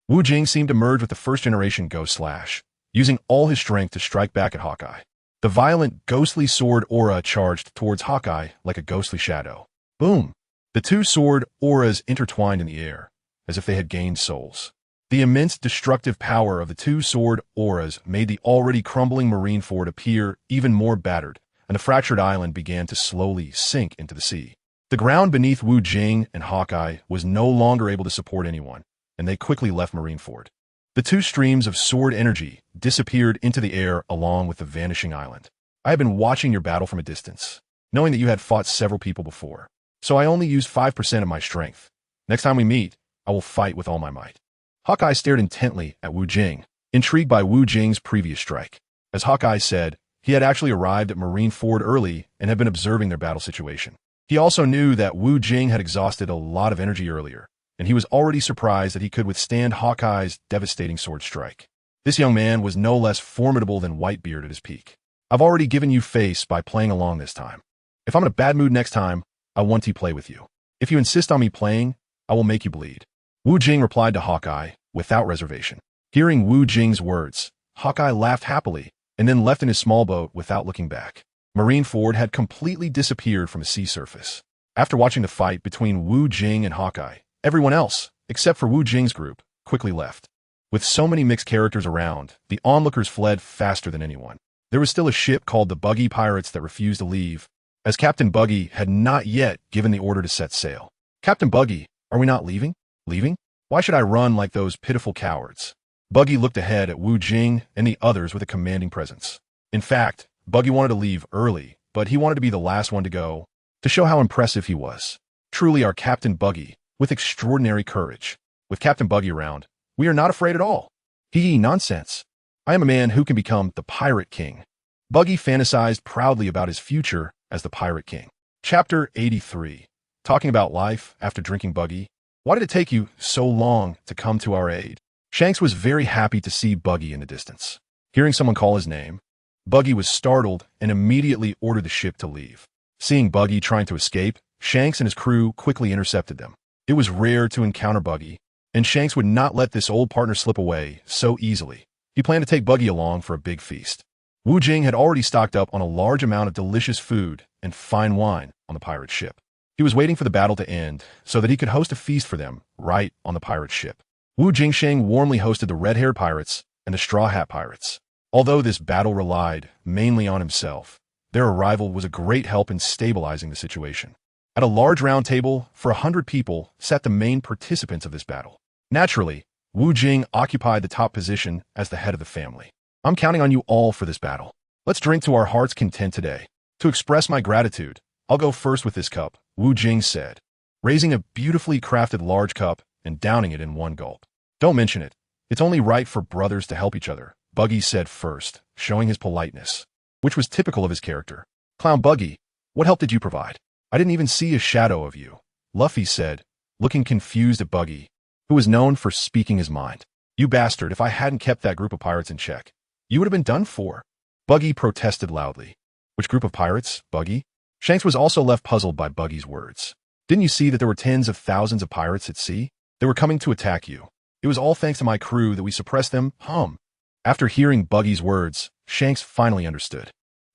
Wu Jing seemed to merge with the first-generation Ghost Slash, using all his strength to strike back at Hawkeye. The violent, ghostly sword aura charged towards Hawkeye like a ghostly shadow. Boom! The 2 sword auras intertwined in the air, as if they had gained souls. The immense destructive power of the 2 sword auras made the already crumbling Marineford appear even more battered, and the fractured island began to slowly sink into the sea. The ground beneath Wu Jing and Hawkeye was no longer able to support anyone, and they quickly left Marineford. The 2 streams of sword energy disappeared into the air along with the vanishing island. "I have been watching your battle from a distance, knowing that you had fought several people before, so I only used 5% of my strength. Next time we meet, I will fight with all my might." Hawkeye stared intently at Wu Jing, intrigued by Wu Jing's previous strike. As Hawkeye said, he had actually arrived at Marineford early and had been observing their battle situation. He also knew that Wu Jing had exhausted a lot of energy earlier, and he was already surprised that he could withstand Hawkeye's devastating sword strike. This young man was no less formidable than Whitebeard at his peak. "I've already given you face by playing along this time. If I'm in a bad mood next time, I want to play with you. If you insist on me playing, I will make you bleed." Wu Jing replied to Hawkeye without reservation. Hearing Wu Jing's words, Hawkeye laughed happily and then left in his small boat without looking back. Marineford had completely disappeared from the sea surface. After watching the fight between Wu Jing and Hawkeye, everyone else, except for Wu Jing's group, quickly left. With so many mixed characters around, the onlookers fled faster than anyone. There was still a ship called the Buggy Pirates that refused to leave, as Captain Buggy had not yet given the order to set sail. "Captain Buggy, are we not leaving?" "Leaving? Why should I run like those pitiful cowards?" Buggy looked ahead at Wu Jing and the others with a commanding presence. In fact, Buggy wanted to leave early, but he wanted to be the last one to go, to show how impressive he was. Truly our Captain Buggy, with extraordinary courage. With Captain Buggy around, we are not afraid at all. Hee nonsense. I am a man who can become the Pirate King. Buggy fantasized proudly about his future as the Pirate King. Chapter 83. Talking about life after drinking Buggy. Why did it take you so long to come to our aid? Shanks was very happy to see Buggy in the distance. Hearing someone call his name, Buggy was startled and immediately ordered the ship to leave. Seeing Buggy trying to escape, Shanks and his crew quickly intercepted them. It was rare to encounter Buggy, and Shanks would not let this old partner slip away so easily. He planned to take Buggy along for a big feast. Wu Jing had already stocked up on a large amount of delicious food and fine wine on the pirate ship. He was waiting for the battle to end so that he could host a feast for them right on the pirate ship. Wu Jingsheng warmly hosted the red-haired pirates and the straw hat pirates. Although this battle relied mainly on himself, their arrival was a great help in stabilizing the situation. At a large round table for 100 people sat the main participants of this battle. Naturally, Wu Jing occupied the top position as the head of the family. I'm counting on you all for this battle. Let's drink to our heart's content today. To express my gratitude, I'll go first with this cup, Wu Jing said, raising a beautifully crafted large cup and downing it in one gulp. Don't mention it. It's only right for brothers to help each other, Buggy said first, showing his politeness, which was typical of his character. Clown Buggy, what help did you provide? I didn't even see a shadow of you, Luffy said, looking confused at Buggy, who was known for speaking his mind. You bastard, if I hadn't kept that group of pirates in check, you would have been done for. Buggy protested loudly. Which group of pirates, Buggy? Shanks was also left puzzled by Buggy's words. Didn't you see that there were tens of thousands of pirates at sea? They were coming to attack you. It was all thanks to my crew that we suppressed them, After hearing Buggy's words, Shanks finally understood.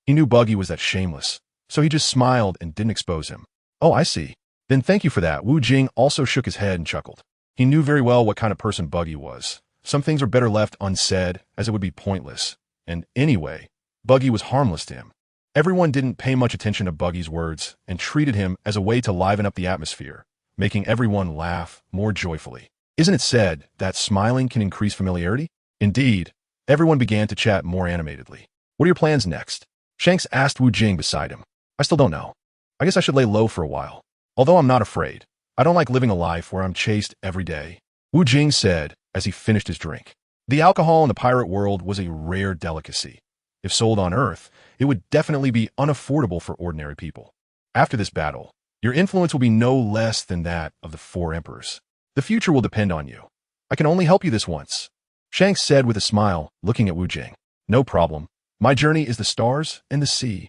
He knew Buggy was that shameless, so he just smiled and didn't expose him. Oh, I see. Then thank you for that. Wu Jing also shook his head and chuckled. He knew very well what kind of person Buggy was. Some things were better left unsaid, as it would be pointless. And anyway, Buggy was harmless to him. Everyone didn't pay much attention to Buggy's words and treated him as a way to liven up the atmosphere, making everyone laugh more joyfully. Isn't it said that smiling can increase familiarity? Indeed, everyone began to chat more animatedly. What are your plans next? Shanks asked Wu Jing beside him. I still don't know. I guess I should lay low for a while. Although I'm not afraid. I don't like living a life where I'm chased every day, Wu Jing said as he finished his drink. The alcohol in the pirate world was a rare delicacy. If sold on Earth, it would definitely be unaffordable for ordinary people. After this battle, your influence will be no less than that of the 4 emperors. The future will depend on you. I can only help you this once, Shanks said with a smile, looking at Wu Jing. No problem. My journey is the stars and the sea.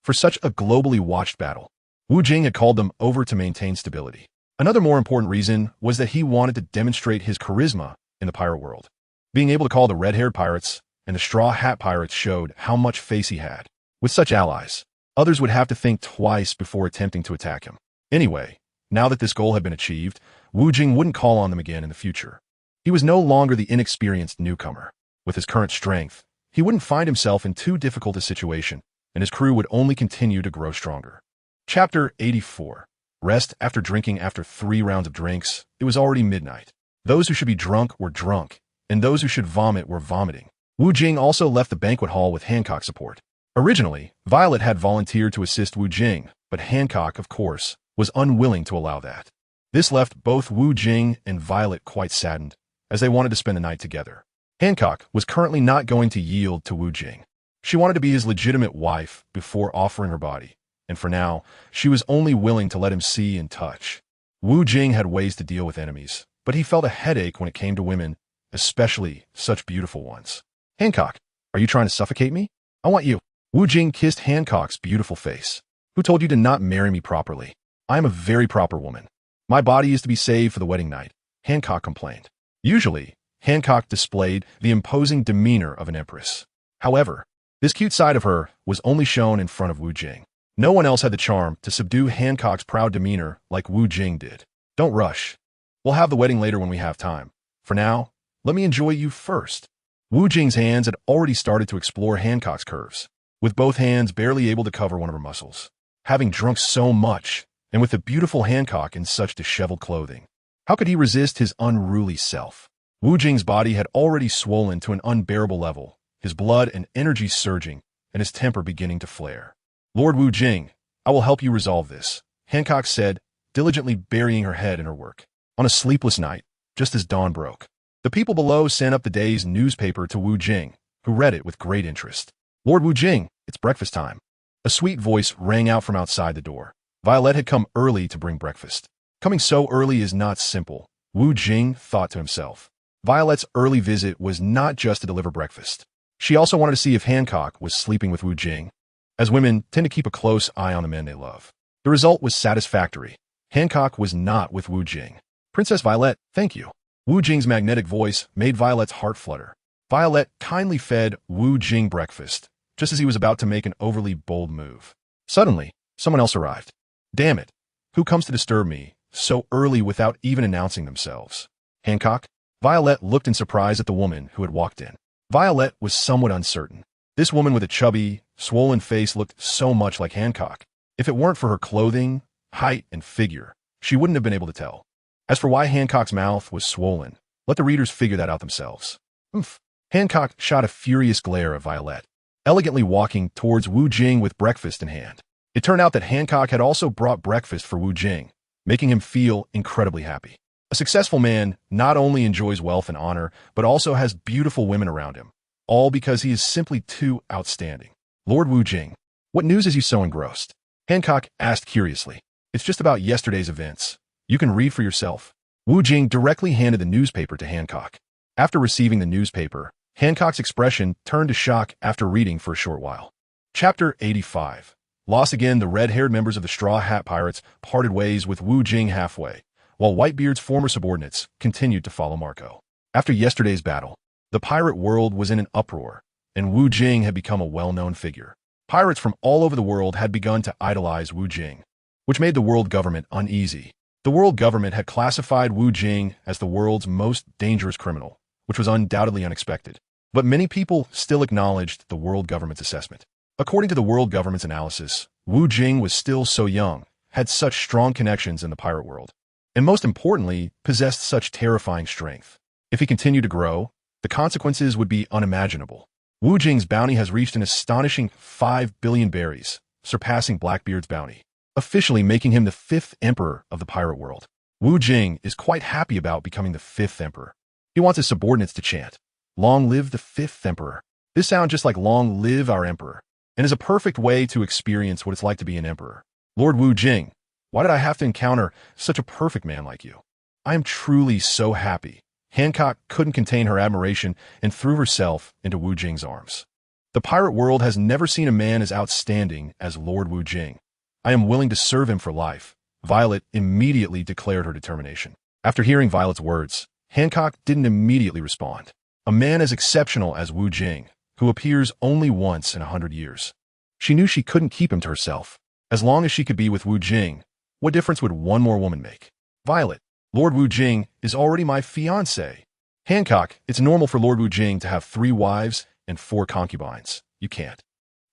For such a globally watched battle, Wu Jing had called them over to maintain stability. Another more important reason was that he wanted to demonstrate his charisma in the pirate world. Being able to call the red-haired pirates and the straw hat pirates showed how much face he had. With such allies, others would have to think twice before attempting to attack him. Anyway, now that this goal had been achieved, Wu Jing wouldn't call on them again in the future. He was no longer the inexperienced newcomer. With his current strength, he wouldn't find himself in too difficult a situation, and his crew would only continue to grow stronger. Chapter 84. Rest after drinking. After 3 rounds of drinks, it was already midnight. Those who should be drunk were drunk, and those who should vomit were vomiting. Wu Jing also left the banquet hall with Hancock's support. Originally, Violet had volunteered to assist Wu Jing, but Hancock, of course, was unwilling to allow that. This left both Wu Jing and Violet quite saddened, as they wanted to spend the night together. Hancock was currently not going to yield to Wu Jing. She wanted to be his legitimate wife before offering her body, and for now, she was only willing to let him see and touch. Wu Jing had ways to deal with enemies, but he felt a headache when it came to women, especially such beautiful ones. Hancock, are you trying to suffocate me? I want you. Wu Jing kissed Hancock's beautiful face. Who told you to not marry me properly? I am a very proper woman. My body is to be saved for the wedding night, Hancock complained. Usually, Hancock displayed the imposing demeanor of an empress. However, this cute side of her was only shown in front of Wu Jing. No one else had the charm to subdue Hancock's proud demeanor like Wu Jing did. Don't rush. We'll have the wedding later when we have time. For now, let me enjoy you first. Wu Jing's hands had already started to explore Hancock's curves, with both hands barely able to cover one of her muscles. Having drunk so much, and with the beautiful Hancock in such disheveled clothing, how could he resist his unruly self? Wu Jing's body had already swollen to an unbearable level, his blood and energy surging, and his temper beginning to flare. Lord Wu Jing, I will help you resolve this, Hancock said, diligently burying her head in her work. On a sleepless night, just as dawn broke, the people below sent up the day's newspaper to Wu Jing, who read it with great interest. Lord Wu Jing, it's breakfast time. A sweet voice rang out from outside the door. Violet had come early to bring breakfast. Coming so early is not simple, Wu Jing thought to himself. Violet's early visit was not just to deliver breakfast. She also wanted to see if Hancock was sleeping with Wu Jing, as women tend to keep a close eye on the men they love. The result was satisfactory. Hancock was not with Wu Jing. Princess Violet, thank you. Wu Jing's magnetic voice made Violet's heart flutter. Violet kindly fed Wu Jing breakfast, just as he was about to make an overly bold move. Suddenly, someone else arrived. Damn it. Who comes to disturb me so early without even announcing themselves? Hancock? Violet looked in surprise at the woman who had walked in. Violet was somewhat uncertain. This woman with a chubby, swollen face looked so much like Hancock. If it weren't for her clothing, height, and figure, she wouldn't have been able to tell. As for why Hancock's mouth was swollen, let the readers figure that out themselves. Oomph. Hancock shot a furious glare at Violet, elegantly walking towards Wu Jing with breakfast in hand. It turned out that Hancock had also brought breakfast for Wu Jing, making him feel incredibly happy. A successful man not only enjoys wealth and honor, but also has beautiful women around him, all because he is simply too outstanding. Lord Wu Jing, what news has you so engrossed? Hancock asked curiously. It's just about yesterday's events. You can read for yourself. Wu Jing directly handed the newspaper to Hancock. After receiving the newspaper, Hancock's expression turned to shock after reading for a short while. Chapter 85. Lost again, the red-haired members of the Straw Hat Pirates parted ways with Wu Jing halfway, while Whitebeard's former subordinates continued to follow Marco. After yesterday's battle, the pirate world was in an uproar, and Wu Jing had become a well-known figure. Pirates from all over the world had begun to idolize Wu Jing, which made the world government uneasy. The world government had classified Wu Jing as the world's most dangerous criminal, which was undoubtedly unexpected. But many people still acknowledged the world government's assessment. According to the world government's analysis, Wu Jing was still so young, had such strong connections in the pirate world, and most importantly, possessed such terrifying strength. If he continued to grow, the consequences would be unimaginable. Wu Jing's bounty has reached an astonishing 5 billion berries, surpassing Blackbeard's bounty, officially making him the 5th emperor of the pirate world. Wu Jing is quite happy about becoming the 5th emperor. He wants his subordinates to chant, "Long live the 5th emperor." This sounds just like "Long live our emperor," and is a perfect way to experience what it's like to be an emperor. Lord Wu Jing, why did I have to encounter such a perfect man like you? I am truly so happy. Hancock couldn't contain her admiration and threw herself into Wu Jing's arms. The pirate world has never seen a man as outstanding as Lord Wu Jing. I am willing to serve him for life. Violet immediately declared her determination. After hearing Violet's words, Hancock didn't immediately respond. A man as exceptional as Wu Jing, who appears only once in 100 years. She knew she couldn't keep him to herself. As long as she could be with Wu Jing, what difference would one more woman make? Violet, Lord Wu Jing is already my fiancé. Hancock, it's normal for Lord Wu Jing to have 3 wives and 4 concubines. You can't.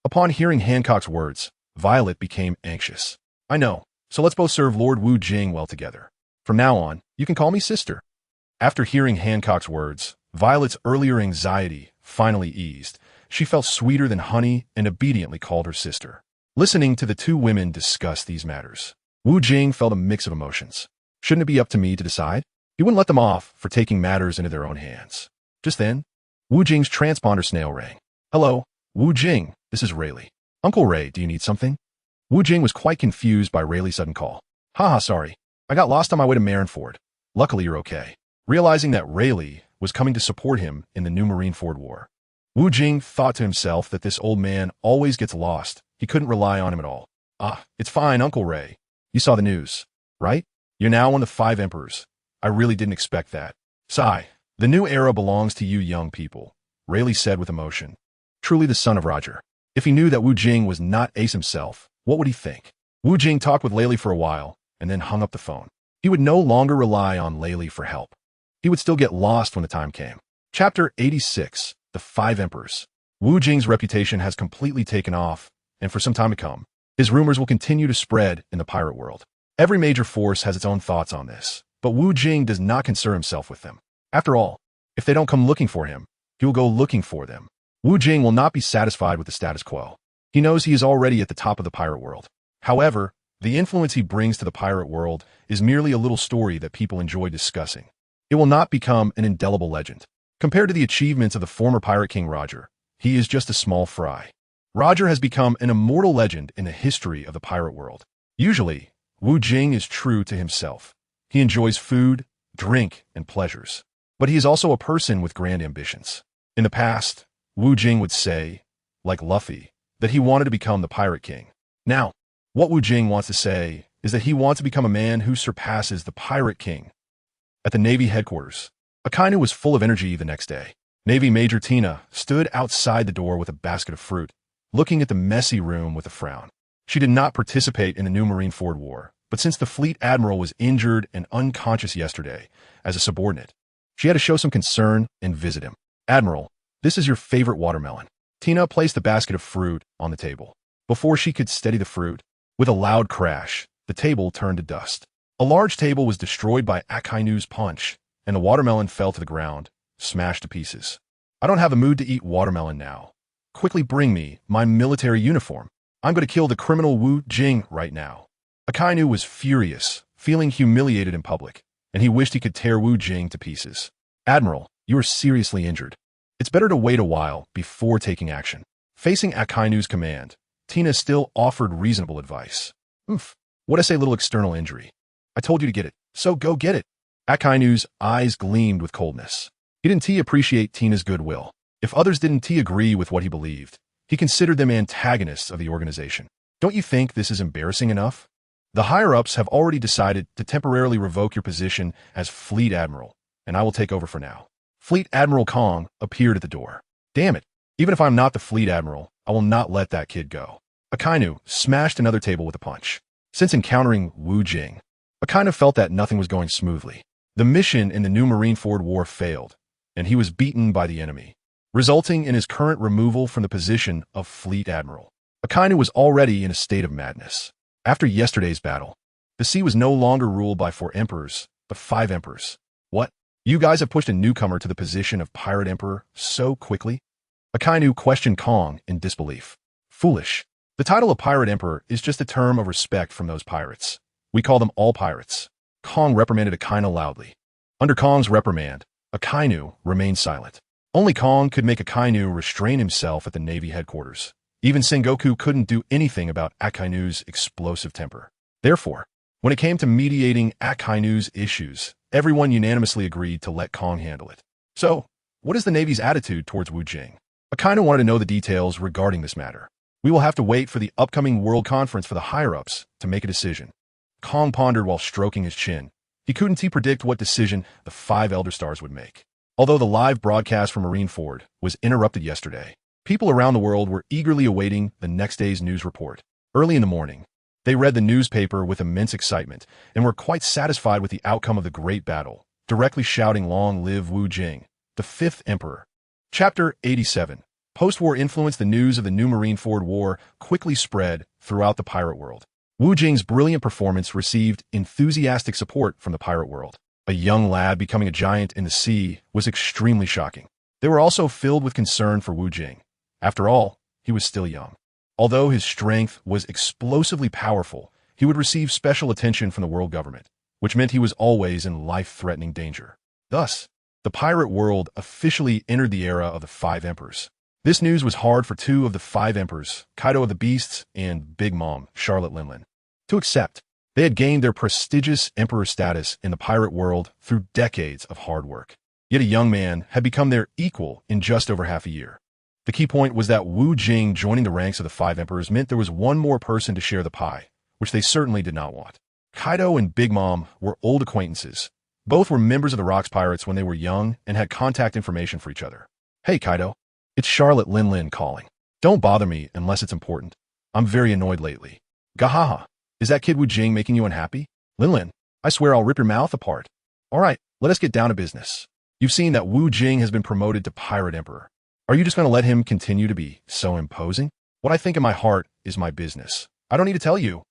Upon hearing Hancock's words, Violet became anxious. I know, so let's both serve Lord Wu Jing well together. From now on, you can call me sister. After hearing Hancock's words, Violet's earlier anxiety finally eased. She felt sweeter than honey and obediently called her sister. Listening to the 2 women discuss these matters, Wu Jing felt a mix of emotions. Shouldn't it be up to me to decide? He wouldn't let them off for taking matters into their own hands. Just then, Wu Jing's transponder snail rang. Hello, Wu Jing, this is Rayleigh. Uncle Ray, do you need something? Wu Jing was quite confused by Rayleigh's sudden call. Haha, sorry. I got lost on my way to Marineford. Luckily, you're okay. Realizing that Rayleigh was coming to support him in the new Marineford War, Wu Jing thought to himself that this old man always gets lost. He couldn't rely on him at all. Ah, it's fine, Uncle Ray. You saw the news, right? You're now one of the 5 emperors. I really didn't expect that. Sigh. The new era belongs to you young people, Rayleigh said with emotion. Truly the son of Roger. If he knew that Wu Jing was not Ace himself, what would he think? Wu Jing talked with Rayleigh for a while, and then hung up the phone. He would no longer rely on Rayleigh for help. He would still get lost when the time came. Chapter 86. The 5 Emperors. Wu Jing's reputation has completely taken off, and for some time to come, his rumors will continue to spread in the pirate world. Every major force has its own thoughts on this, but Wu Jing does not concern himself with them. After all, if they don't come looking for him, he will go looking for them. Wu Jing will not be satisfied with the status quo. He knows he is already at the top of the pirate world. However, the influence he brings to the pirate world is merely a little story that people enjoy discussing. It will not become an indelible legend. Compared to the achievements of the former pirate king Roger, he is just a small fry. Roger has become an immortal legend in the history of the pirate world. Usually, Wu Jing is true to himself. He enjoys food, drink, and pleasures. But he is also a person with grand ambitions. In the past, Wu Jing would say, like Luffy, that he wanted to become the Pirate King. Now, what Wu Jing wants to say is that he wants to become a man who surpasses the Pirate King. At the Navy headquarters, Akainu was full of energy the next day. Navy Major Tina stood outside the door with a basket of fruit, looking at the messy room with a frown. She did not participate in the new Marineford War, but since the fleet admiral was injured and unconscious yesterday as a subordinate, she had to show some concern and visit him. Admiral, this is your favorite watermelon. Tina placed the basket of fruit on the table. Before she could steady the fruit, with a loud crash, the table turned to dust. A large table was destroyed by Akainu's punch, and the watermelon fell to the ground, smashed to pieces. I don't have a mood to eat watermelon now. Quickly bring me my military uniform. I'm going to kill the criminal Wu Jing right now. Akainu was furious, feeling humiliated in public, and he wished he could tear Wu Jing to pieces. Admiral, you are seriously injured. It's better to wait a while before taking action. Facing Akainu's command, Tina still offered reasonable advice. What I say, little external injury. I told you to get it, so go get it. Akainu's eyes gleamed with coldness. He didn't appreciate Tina's goodwill. If others didn't agree with what he believed, he considered them antagonists of the organization. Don't you think this is embarrassing enough? The higher-ups have already decided to temporarily revoke your position as Fleet Admiral, and I will take over for now. Fleet Admiral Kong appeared at the door. Damn it, even if I'm not the Fleet Admiral, I will not let that kid go. Akainu smashed another table with a punch. Since encountering Wu Jing, Akainu felt that nothing was going smoothly. The mission in the new Marineford War failed, and he was beaten by the enemy, resulting in his current removal from the position of Fleet Admiral. Akainu was already in a state of madness. After yesterday's battle, the sea was no longer ruled by 4 emperors, but 5 emperors. What? You guys have pushed a newcomer to the position of Pirate Emperor so quickly? Akainu questioned Kong in disbelief. Foolish. The title of Pirate Emperor is just a term of respect from those pirates. We call them all pirates. Kong reprimanded Akainu loudly. Under Kong's reprimand, Akainu remained silent. Only Kong could make Akainu restrain himself at the Navy headquarters. Even Sengoku couldn't do anything about Akainu's explosive temper. Therefore, when it came to mediating Akainu's issues, everyone unanimously agreed to let Kong handle it. So, what is the Navy's attitude towards Wu Jing? Akainu wanted to know the details regarding this matter. We will have to wait for the upcoming World Conference for the higher-ups to make a decision. Kong pondered while stroking his chin. He couldn't predict what decision the 5 Elder Stars would make. Although the live broadcast from Marineford was interrupted yesterday, people around the world were eagerly awaiting the next day's news report. Early in the morning, they read the newspaper with immense excitement and were quite satisfied with the outcome of the great battle, directly shouting, "Long live Wu Jing, the 5th Emperor." Chapter 87. Post-war influence. The news of the new Marineford War quickly spread throughout the pirate world. Wu Jing's brilliant performance received enthusiastic support from the pirate world. A young lad becoming a giant in the sea was extremely shocking. They were also filled with concern for Wu Jing. After all, he was still young. Although his strength was explosively powerful, he would receive special attention from the world government, which meant he was always in life-threatening danger. Thus, the pirate world officially entered the era of the 5 emperors. This news was hard for 2 of the 5 emperors, Kaido of the Beasts and Big Mom, Charlotte Linlin, to accept. They had gained their prestigious emperor status in the pirate world through decades of hard work. Yet a young man had become their equal in just over half a year. The key point was that Wu Jing joining the ranks of the 5 emperors meant there was one more person to share the pie, which they certainly did not want. Kaido and Big Mom were old acquaintances. Both were members of the Rocks Pirates when they were young and had contact information for each other. "Hey, Kaido. It's Charlotte Linlin calling. Don't bother me unless it's important. I'm very annoyed lately." "Gahaha. Is that kid Wu Jing making you unhappy?" "Linlin, I swear I'll rip your mouth apart." "All right, let us get down to business. You've seen that Wu Jing has been promoted to Pirate Emperor. Are you just going to let him continue to be so imposing? What I think in my heart is my business. I don't need to tell you."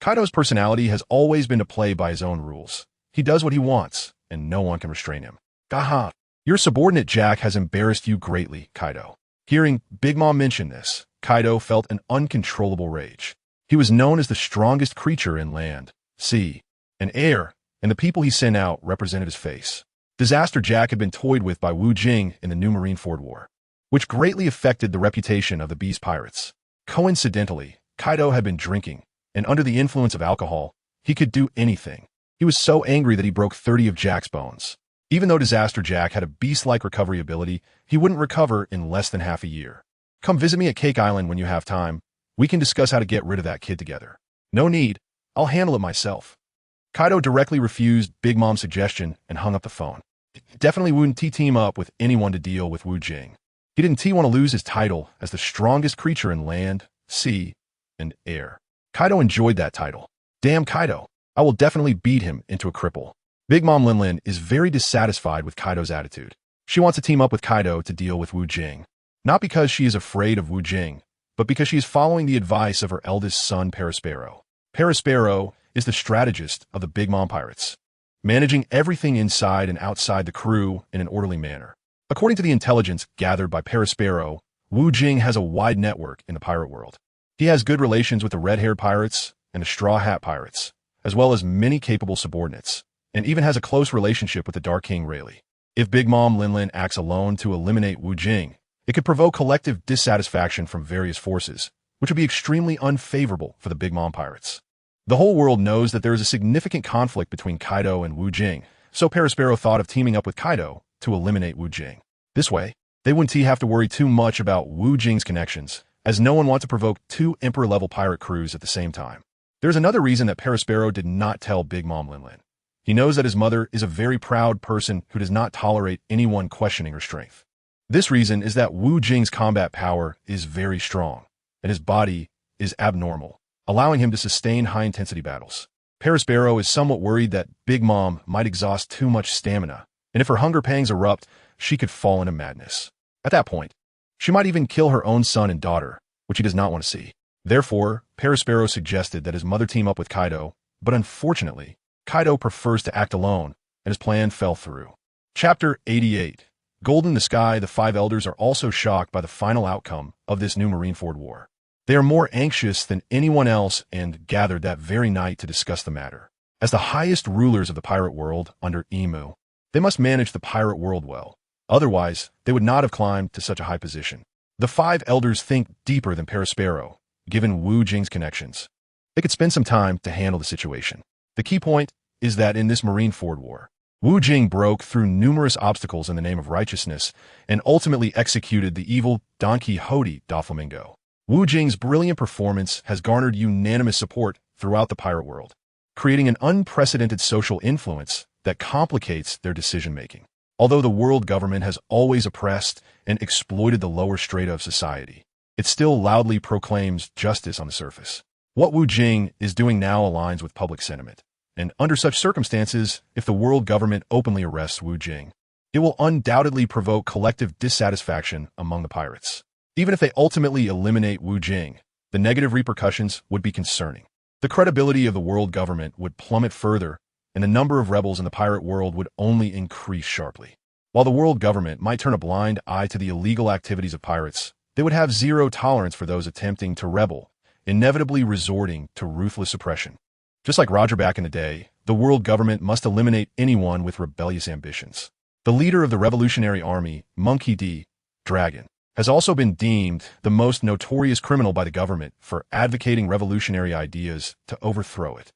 Kaido's personality has always been to play by his own rules. He does what he wants, and no one can restrain him. "Gaha. Your subordinate Jack has embarrassed you greatly, Kaido." Hearing Big Mom mention this, Kaido felt an uncontrollable rage. He was known as the strongest creature in land, sea, and air, and the people he sent out represented his face. Disaster Jack had been toyed with by Wu Jing in the new Marineford War, which greatly affected the reputation of the Beast Pirates. Coincidentally, Kaido had been drinking, and under the influence of alcohol, he could do anything. He was so angry that he broke 30 of Jack's bones. Even though Disaster Jack had a beast-like recovery ability, he wouldn't recover in less than half a year. Come visit me at Cake Island when you have time. We can discuss how to get rid of that kid together. No need. I'll handle it myself. Kaido directly refused Big Mom's suggestion and hung up the phone. Definitely wouldn't team up with anyone to deal with Wu Jing. He didn't want to lose his title as the strongest creature in land, sea, and air. Kaido enjoyed that title. Damn Kaido. I will definitely beat him into a cripple. Big Mom Linlin is very dissatisfied with Kaido's attitude. She wants to team up with Kaido to deal with Wu Jing. Not because she is afraid of Wu Jing, but because she is following the advice of her eldest son, Perispero. Perispero is the strategist of the Big Mom Pirates, managing everything inside and outside the crew in an orderly manner. According to the intelligence gathered by Perispero, Wu Jing has a wide network in the pirate world. He has good relations with the red-haired pirates and the straw hat pirates, as well as many capable subordinates, and even has a close relationship with the Dark King Rayleigh. If Big Mom Linlin acts alone to eliminate Wu Jing, it could provoke collective dissatisfaction from various forces, which would be extremely unfavorable for the Big Mom Pirates. The whole world knows that there is a significant conflict between Kaido and Wu Jing, so Perispero thought of teaming up with Kaido to eliminate Wu Jing. This way, they wouldn't have to worry too much about Wu Jing's connections, as no one wants to provoke two Emperor-level pirate crews at the same time. There's another reason that Perispero did not tell Big Mom Linlin. He knows that his mother is a very proud person who does not tolerate anyone questioning her strength. This reason is that Wu Jing's combat power is very strong, and his body is abnormal, allowing him to sustain high-intensity battles. Perispero is somewhat worried that Big Mom might exhaust too much stamina, and if her hunger pangs erupt, she could fall into madness. At that point, she might even kill her own son and daughter, which he does not want to see. Therefore, Perispero suggested that his mother team up with Kaido, but unfortunately, Kaido prefers to act alone, and his plan fell through. Chapter 88. Gold in the Sky. The five elders are also shocked by the final outcome of this new Marineford war. They are more anxious than anyone else and gathered that very night to discuss the matter. As the highest rulers of the pirate world under Imu, they must manage the pirate world well. Otherwise, they would not have climbed to such a high position. The five elders think deeper than Perispero, given Wu Jing's connections. They could spend some time to handle the situation. The key point is that in this Marineford war, Wu Jing broke through numerous obstacles in the name of righteousness and ultimately executed the evil Don Quixote Doflamingo. Wu Jing's brilliant performance has garnered unanimous support throughout the pirate world, creating an unprecedented social influence that complicates their decision-making. Although the world government has always oppressed and exploited the lower strata of society, it still loudly proclaims justice on the surface. What Wu Jing is doing now aligns with public sentiment, and under such circumstances, if the world government openly arrests Wu Jing, it will undoubtedly provoke collective dissatisfaction among the pirates. Even if they ultimately eliminate Wu Jing, the negative repercussions would be concerning. The credibility of the world government would plummet further, and the number of rebels in the pirate world would only increase sharply. While the world government might turn a blind eye to the illegal activities of pirates, they would have zero tolerance for those attempting to rebel, inevitably resorting to ruthless suppression. Just like Roger back in the day, the world government must eliminate anyone with rebellious ambitions. The leader of the Revolutionary Army, Monkey D. Dragon, has also been deemed the most notorious criminal by the government for advocating revolutionary ideas to overthrow it.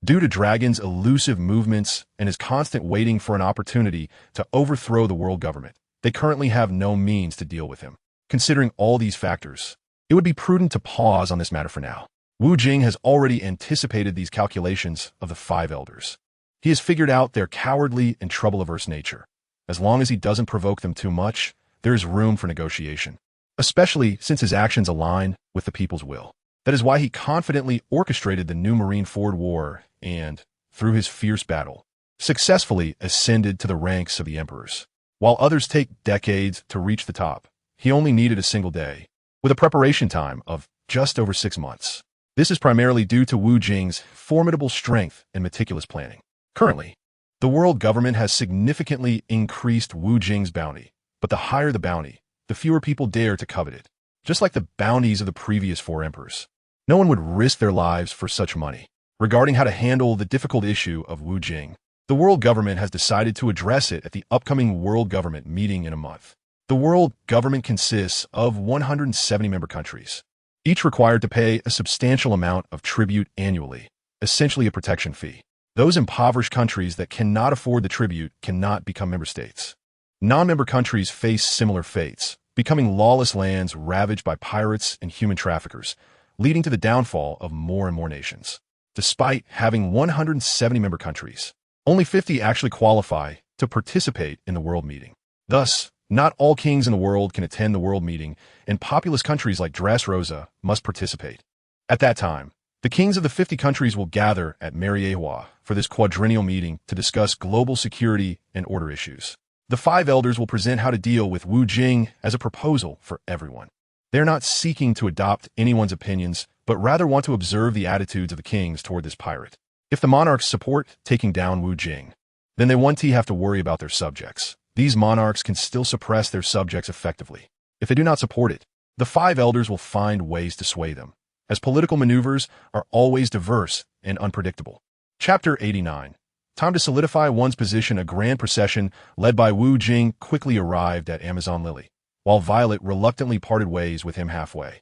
Due to Dragon's elusive movements and his constant waiting for an opportunity to overthrow the world government, they currently have no means to deal with him. Considering all these factors, it would be prudent to pause on this matter for now. Wu Jing has already anticipated these calculations of the five elders. He has figured out their cowardly and trouble-averse nature. As long as he doesn't provoke them too much, there is room for negotiation, especially since his actions align with the people's will. That is why he confidently orchestrated the new Marineford War and, through his fierce battle, successfully ascended to the ranks of the emperors. While others take decades to reach the top, he only needed a single day, with a preparation time of just over 6 months. This is primarily due to Wu Jing's formidable strength and meticulous planning. Currently, the world government has significantly increased Wu Jing's bounty, but the higher the bounty, the fewer people dare to covet it. Just like the bounties of the previous 4 emperors, no one would risk their lives for such money. Regarding how to handle the difficult issue of Wu Jing, the world government has decided to address it at the upcoming world government meeting in a month. The world government consists of 170 member countries, each required to pay a substantial amount of tribute annually, essentially a protection fee. Those impoverished countries that cannot afford the tribute cannot become member states. Non-member countries face similar fates, becoming lawless lands ravaged by pirates and human traffickers, leading to the downfall of more and more nations. Despite having 170 member countries, only 50 actually qualify to participate in the world meeting. Thus, not all kings in the world can attend the world meeting, and populous countries like Dressrosa must participate. At that time, the kings of the 50 countries will gather at Miraculously for this quadrennial meeting to discuss global security and order issues. The 5 elders will present how to deal with Jing as a proposal for everyone. They're not seeking to adopt anyone's opinions, but rather want to observe the attitudes of the kings toward this pirate. If the monarchs support taking down Jing, then they won't have to worry about their subjects. These monarchs can still suppress their subjects effectively. If they do not support it, the 5 elders will find ways to sway them, as political maneuvers are always diverse and unpredictable. Chapter 89. Time to solidify one's position. A grand procession led by Jing quickly arrived at Amazon Lily, while Violet reluctantly parted ways with him halfway.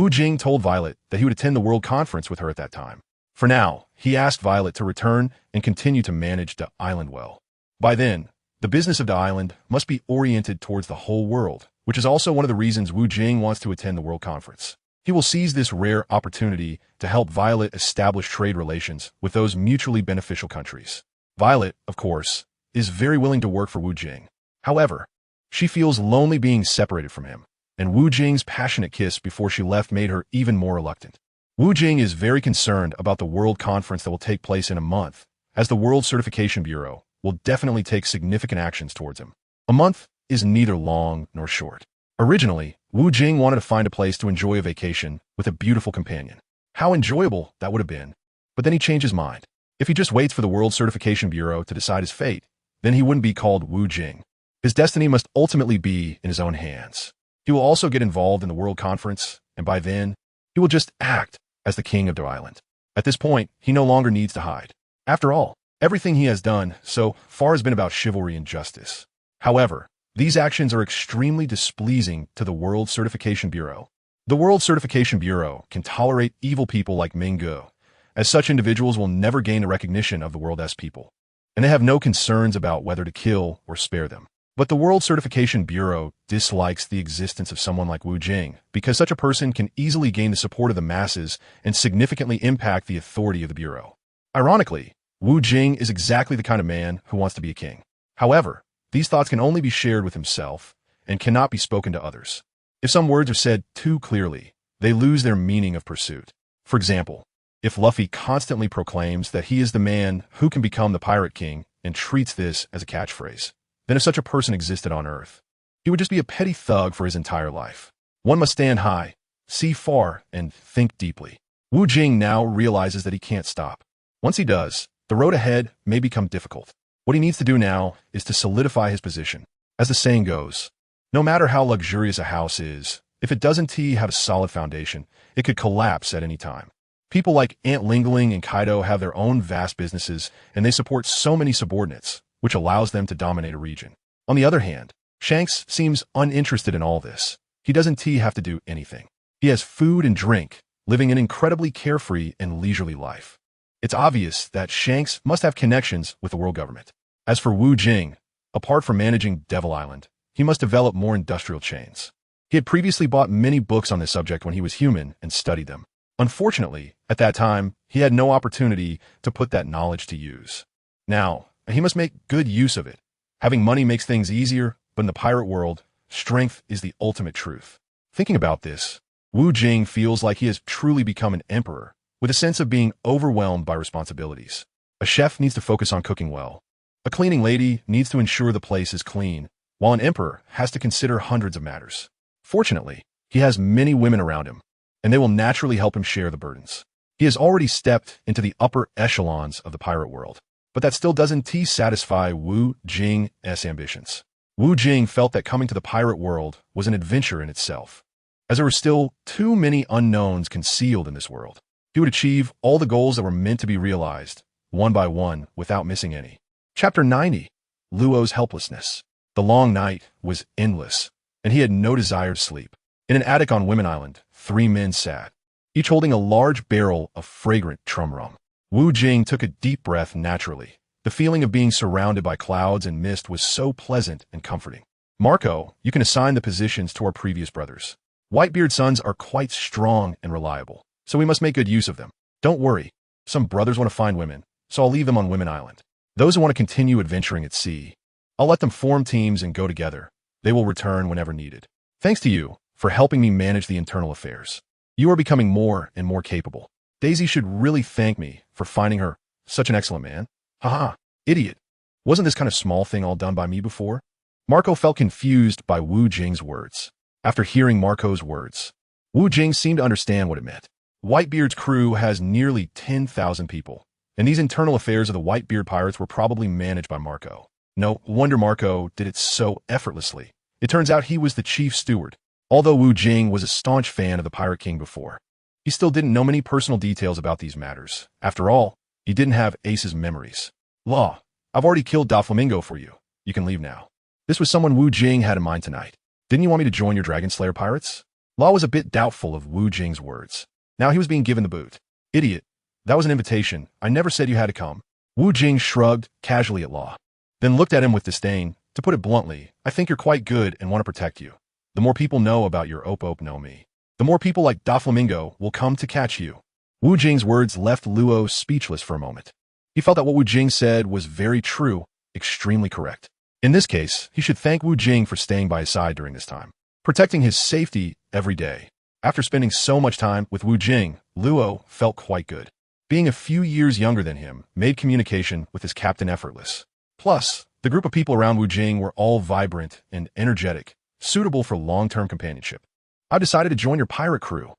Jing told Violet that he would attend the World Conference with her at that time. For now, he asked Violet to return and continue to manage the island well. By then, the business of the island must be oriented towards the whole world, which is also one of the reasons Jing wants to attend the World Conference. He will seize this rare opportunity to help Violet establish trade relations with those mutually beneficial countries. Violet, of course, is very willing to work for Jing. However, she feels lonely being separated from him, and Jing's passionate kiss before she left made her even more reluctant. Jing is very concerned about the World Conference that will take place in a month, as the World Certification Bureau will definitely take significant actions towards him. A month is neither long nor short. Originally, Jing wanted to find a place to enjoy a vacation with a beautiful companion. How enjoyable that would have been. But then he changed his mind. If he just waits for the World Certification Bureau to decide his fate, then he wouldn't be called Jing. His destiny must ultimately be in his own hands. He will also get involved in the World Conference, and by then, he will just act as the king of the island. At this point, he no longer needs to hide. After all, everything he has done so far has been about chivalry and justice. However, these actions are extremely displeasing to the World Certification Bureau. The World Certification Bureau can tolerate evil people like Mingo, as such individuals will never gain the recognition of the world's people, and they have no concerns about whether to kill or spare them. But the World Certification Bureau dislikes the existence of someone like Jing, because such a person can easily gain the support of the masses and significantly impact the authority of the Bureau. Ironically, Jing is exactly the kind of man who wants to be a king. However, these thoughts can only be shared with himself and cannot be spoken to others. If some words are said too clearly, they lose their meaning of pursuit. For example, if Luffy constantly proclaims that he is the man who can become the Pirate King and treats this as a catchphrase, then if such a person existed on Earth, he would just be a petty thug for his entire life. One must stand high, see far, and think deeply. Jing now realizes that he can't stop. Once he does, the road ahead may become difficult. What he needs to do now is to solidify his position. As the saying goes, no matter how luxurious a house is, if it doesn't have a solid foundation, it could collapse at any time. People like Aunt Lingling and Kaido have their own vast businesses, and they support so many subordinates, which allows them to dominate a region. On the other hand, Shanks seems uninterested in all this. He doesn't have to do anything. He has food and drink, living an incredibly carefree and leisurely life. It's obvious that Shanks must have connections with the world government. As for Jing, apart from managing Devil Island, he must develop more industrial chains. He had previously bought many books on this subject when he was human and studied them. Unfortunately, at that time, he had no opportunity to put that knowledge to use. Now, he must make good use of it. Having money makes things easier, but in the pirate world, strength is the ultimate truth. Thinking about this, Jing feels like he has truly become an emperor, with a sense of being overwhelmed by responsibilities. A chef needs to focus on cooking well. A cleaning lady needs to ensure the place is clean, while an emperor has to consider hundreds of matters. Fortunately, he has many women around him, and they will naturally help him share the burdens. He has already stepped into the upper echelons of the pirate world, but that still doesn't satisfy Jing's ambitions. Jing felt that coming to the pirate world was an adventure in itself, as there were still too many unknowns concealed in this world. He would achieve all the goals that were meant to be realized, one by one, without missing any. Chapter 90. Luo's helplessness. The long night was endless, and he had no desire to sleep. In an attic on Women Island, 3 men sat, each holding a large barrel of fragrant trum rum. Wu Jing took a deep breath naturally. The feeling of being surrounded by clouds and mist was so pleasant and comforting. Marco, you can assign the positions to our previous brothers. Whitebeard sons are quite strong and reliable, so we must make good use of them. Don't worry. Some brothers want to find women, so I'll leave them on Women Island. Those who want to continue adventuring at sea, I'll let them form teams and go together. They will return whenever needed. Thanks to you for helping me manage the internal affairs. You are becoming more and more capable. Daisy should really thank me for finding her such an excellent man. Haha, idiot. Wasn't this kind of small thing all done by me before? Marco felt confused by Wu Jing's words. After hearing Marco's words, Wu Jing seemed to understand what it meant. Whitebeard's crew has nearly 10,000 people, and these internal affairs of the Whitebeard pirates were probably managed by Marco. No wonder Marco did it so effortlessly. It turns out he was the chief steward. Although Wu Jing was a staunch fan of the Pirate King before, he still didn't know many personal details about these matters. After all, he didn't have Ace's memories. Law, I've already killed Doflamingo for you. You can leave now. This was someone Wu Jing had in mind tonight. Didn't you want me to join your Dragon Slayer pirates? Law was a bit doubtful of Wu Jing's words. Now he was being given the boot. Idiot. That was an invitation. I never said you had to come. Wu Jing shrugged casually at Law, then looked at him with disdain. To put it bluntly, I think you're quite good and want to protect you. The more people know about your op know me, the more people like Doflamingo will come to catch you. Wu Jing's words left Luo speechless for a moment. He felt that what Wu Jing said was very true, extremely correct. In this case, he should thank Wu Jing for staying by his side during this time, protecting his safety every day. After spending so much time with Wu Jing, Luo felt quite good. Being a few years younger than him made communication with his captain effortless. Plus, the group of people around Wu Jing were all vibrant and energetic, suitable for long-term companionship. I've decided to join your pirate crew.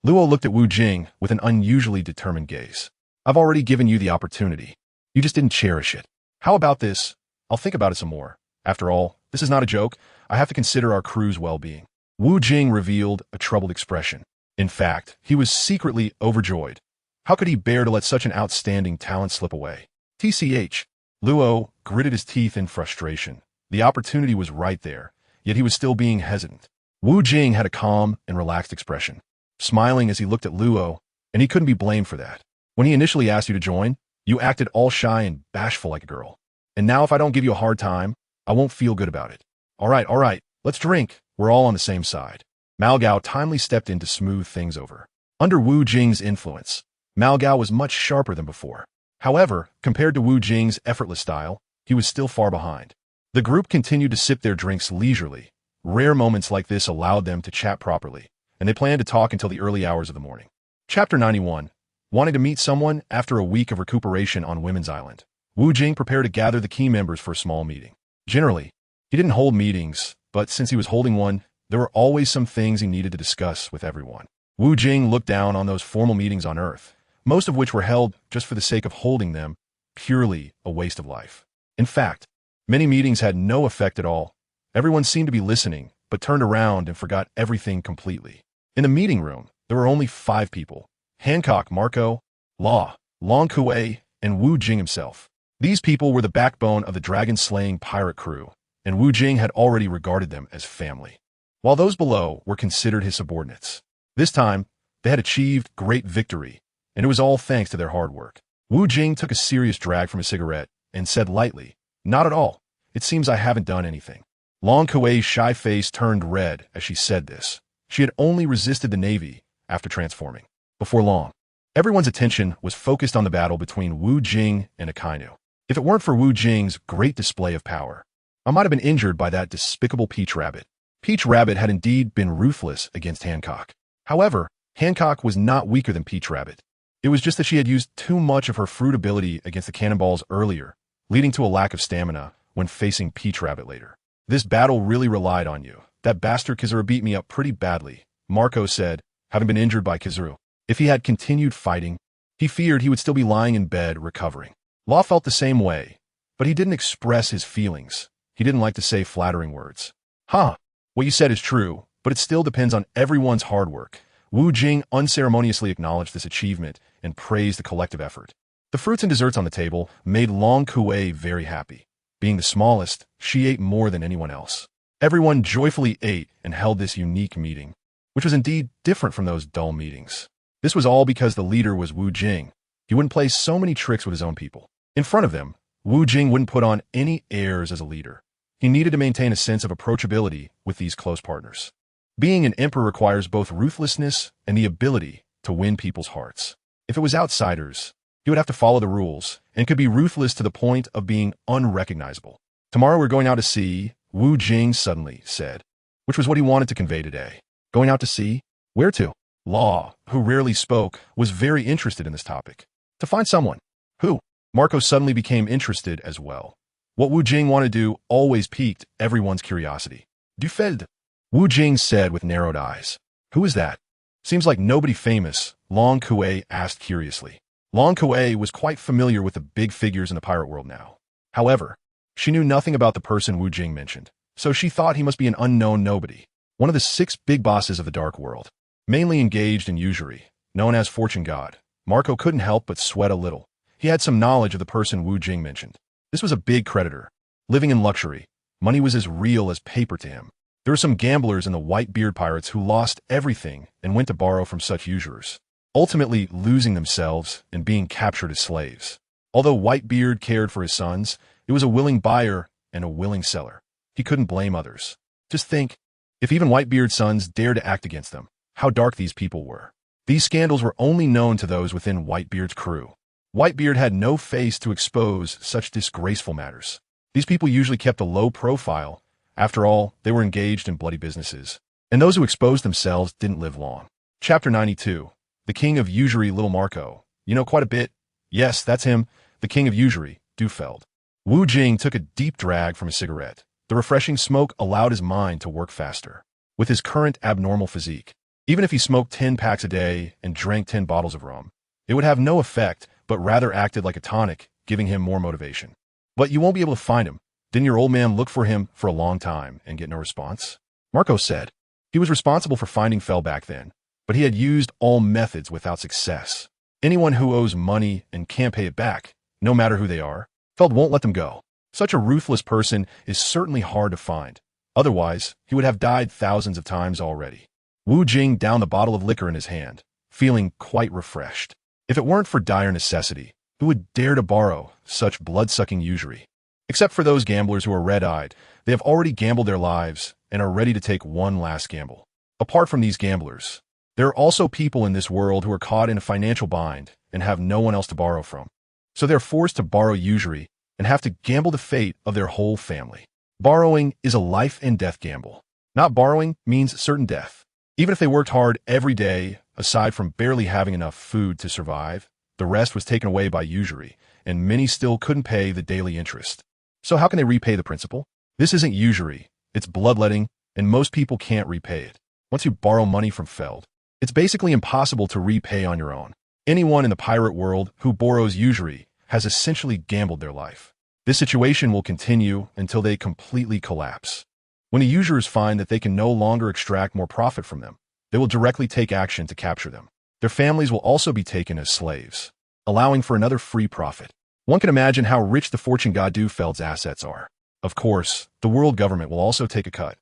Luo looked at Wu Jing with an unusually determined gaze. I've already given you the opportunity. You just didn't cherish it. How about this? I'll think about it some more. After all, this is not a joke. I have to consider our crew's well-being. Wu Jing revealed a troubled expression. In fact, he was secretly overjoyed. How could he bear to let such an outstanding talent slip away? TCH. Luo gritted his teeth in frustration. The opportunity was right there, yet he was still being hesitant. Wu Jing had a calm and relaxed expression, smiling as he looked at Luo, and he couldn't be blamed for that. When he initially asked you to join, you acted all shy and bashful like a girl. And now if I don't give you a hard time, I won't feel good about it. All right, let's drink. We're all on the same side. Malgao timely stepped in to smooth things over. Under Wu Jing's influence, Malgao was much sharper than before. However, compared to Wu Jing's effortless style, he was still far behind. The group continued to sip their drinks leisurely. Rare moments like this allowed them to chat properly, and they planned to talk until the early hours of the morning. Chapter 91. Wanting to meet someone after a week of recuperation on Women's Island, Wu Jing prepared to gather the key members for a small meeting. Generally, he didn't hold meetings, but since he was holding one, there were always some things he needed to discuss with everyone. Wu Jing looked down on those formal meetings on Earth, most of which were held just for the sake of holding them, purely a waste of life. In fact, many meetings had no effect at all. Everyone seemed to be listening, but turned around and forgot everything completely. In the meeting room, there were only 5 people: Hancock, Marco, Law, Long Kuei, and Wu Jing himself. These people were the backbone of the dragon-slaying pirate crew, and Wu Jing had already regarded them as family, while those below were considered his subordinates. This time, they had achieved great victory, and it was all thanks to their hard work. Wu Jing took a serious drag from his cigarette and said lightly, "Not at all. It seems I haven't done anything." Long Kuei's shy face turned red as she said this. She had only resisted the Navy after transforming. Before long, everyone's attention was focused on the battle between Wu Jing and Akainu. If it weren't for Wu Jing's great display of power, I might have been injured by that despicable Peach Rabbit. Peach Rabbit had indeed been ruthless against Hancock. However, Hancock was not weaker than Peach Rabbit. It was just that she had used too much of her fruit ability against the cannonballs earlier, leading to a lack of stamina when facing Peach Rabbit later. This battle really relied on you. That bastard Kizuru beat me up pretty badly, Marco said, having been injured by Kizuru. If he had continued fighting, he feared he would still be lying in bed recovering. Law felt the same way, but he didn't express his feelings. He didn't like to say flattering words. What you said is true, but it still depends on everyone's hard work. Wu Jing unceremoniously acknowledged this achievement and praised the collective effort. The fruits and desserts on the table made Long Kuei very happy. Being the smallest, she ate more than anyone else. Everyone joyfully ate and held this unique meeting, which was indeed different from those dull meetings. This was all because the leader was Wu Jing, He wouldn't play so many tricks with his own people. In front of them, Wu Jing wouldn't put on any airs as a leader. He needed to maintain a sense of approachability with these close partners. Being an emperor requires both ruthlessness and the ability to win people's hearts. If it was outsiders, he would have to follow the rules and could be ruthless to the point of being unrecognizable. Tomorrow we're going out to sea, Wu Jing suddenly said, which was what he wanted to convey today. Going out to sea? Where to? Law, who rarely spoke, was very interested in this topic. To find someone. Who? Marco suddenly became interested as well. What Wu Jing wanted to do always piqued everyone's curiosity. Du Feld, Wu Jing said with narrowed eyes. Who is that? Seems like nobody famous, Long Kuei asked curiously. Long Kuei was quite familiar with the big figures in the pirate world now. However, she knew nothing about the person Wu Jing mentioned, so she thought he must be an unknown nobody, one of the 6 big bosses of the dark world, mainly engaged in usury, known as Fortune God. Marco couldn't help but sweat a little. He had some knowledge of the person Wu Jing mentioned. This was a big creditor, living in luxury. Money was as real as paper to him. There were some gamblers in the White-Beard pirates who lost everything and went to borrow from such usurers, ultimately losing themselves and being captured as slaves. Although White-Beard cared for his sons, it was a willing buyer and a willing seller. He couldn't blame others. Just think, if even White-Beard's sons dared to act against them, how dark these people were. These scandals were only known to those within White-Beard's crew. White-Beard had no face to expose such disgraceful matters. These people usually kept a low profile. After all, they were engaged in bloody businesses, and those who exposed themselves didn't live long. Chapter 92. The King of Usury, Little Marco. You know quite a bit. Yes, that's him, the King of Usury, Du Feld. Wu Jing took a deep drag from a cigarette. The refreshing smoke allowed his mind to work faster. With his current abnormal physique, even if he smoked 10 packs a day and drank 10 bottles of rum, it would have no effect, but rather acted like a tonic, giving him more motivation. But you won't be able to find him. Didn't your old man look for him for a long time and get no response? Marco said. He was responsible for finding Feld back then, but he had used all methods without success. Anyone who owes money and can't pay it back, no matter who they are, Feld won't let them go. Such a ruthless person is certainly hard to find. Otherwise, he would have died thousands of times already. Wu Jing downed the bottle of liquor in his hand, feeling quite refreshed. If it weren't for dire necessity, who would dare to borrow such blood-sucking usury? Except for those gamblers who are red-eyed, they have already gambled their lives and are ready to take one last gamble. Apart from these gamblers, there are also people in this world who are caught in a financial bind and have no one else to borrow from. So they're forced to borrow usury and have to gamble the fate of their whole family. Borrowing is a life and death gamble. Not borrowing means certain death. Even if they worked hard every day, aside from barely having enough food to survive, the rest was taken away by usury, and many still couldn't pay the daily interest. So how can they repay the principal? This isn't usury, it's bloodletting, and most people can't repay it. Once you borrow money from Feld, it's basically impossible to repay on your own. Anyone in the pirate world who borrows usury has essentially gambled their life. This situation will continue until they completely collapse. When the usurers find that they can no longer extract more profit from them, they will directly take action to capture them. Their families will also be taken as slaves, allowing for another free profit. One can imagine how rich the Fortune God Du Feld's assets are. Of course, the world government will also take a cut.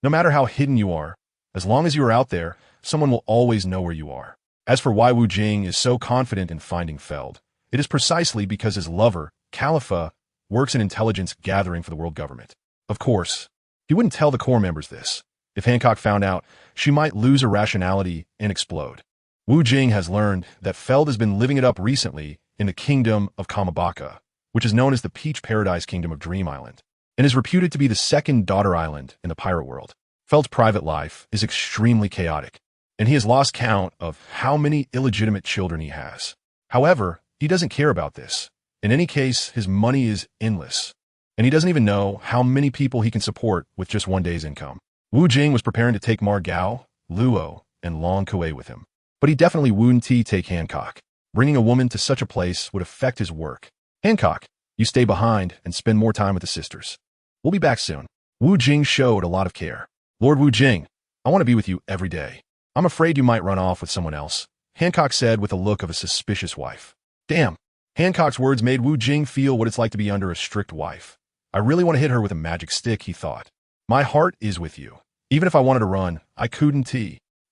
No matter how hidden you are, as long as you are out there, someone will always know where you are. As for why Wu Jing is so confident in finding Feld, it is precisely because his lover, Khalifa, works in intelligence gathering for the world government. Of course, he wouldn't tell the core members this. If Hancock found out, she might lose her rationality and explode. Wu Jing has learned that Feld has been living it up recently in the kingdom of Kamabaka, which is known as the Peach Paradise Kingdom of Dream Island, and is reputed to be the second daughter island in the pirate world. Feld's private life is extremely chaotic, and he has lost count of how many illegitimate children he has. However, he doesn't care about this. In any case, his money is endless, and he doesn't even know how many people he can support with just one day's income. Wu Jing was preparing to take Margao, Luo, and Long Kuei with him, but he definitely wouldn't take Hancock. Bringing a woman to such a place would affect his work. Hancock, you stay behind and spend more time with the sisters. We'll be back soon. Wu Jing showed a lot of care. Lord Wu Jing, I want to be with you every day. I'm afraid you might run off with someone else, Hancock said with a look of a suspicious wife. Damn. Hancock's words made Wu Jing feel what it's like to be under a strict wife. I really want to hit her with a magic stick, he thought. My heart is with you. Even if I wanted to run, I couldn't.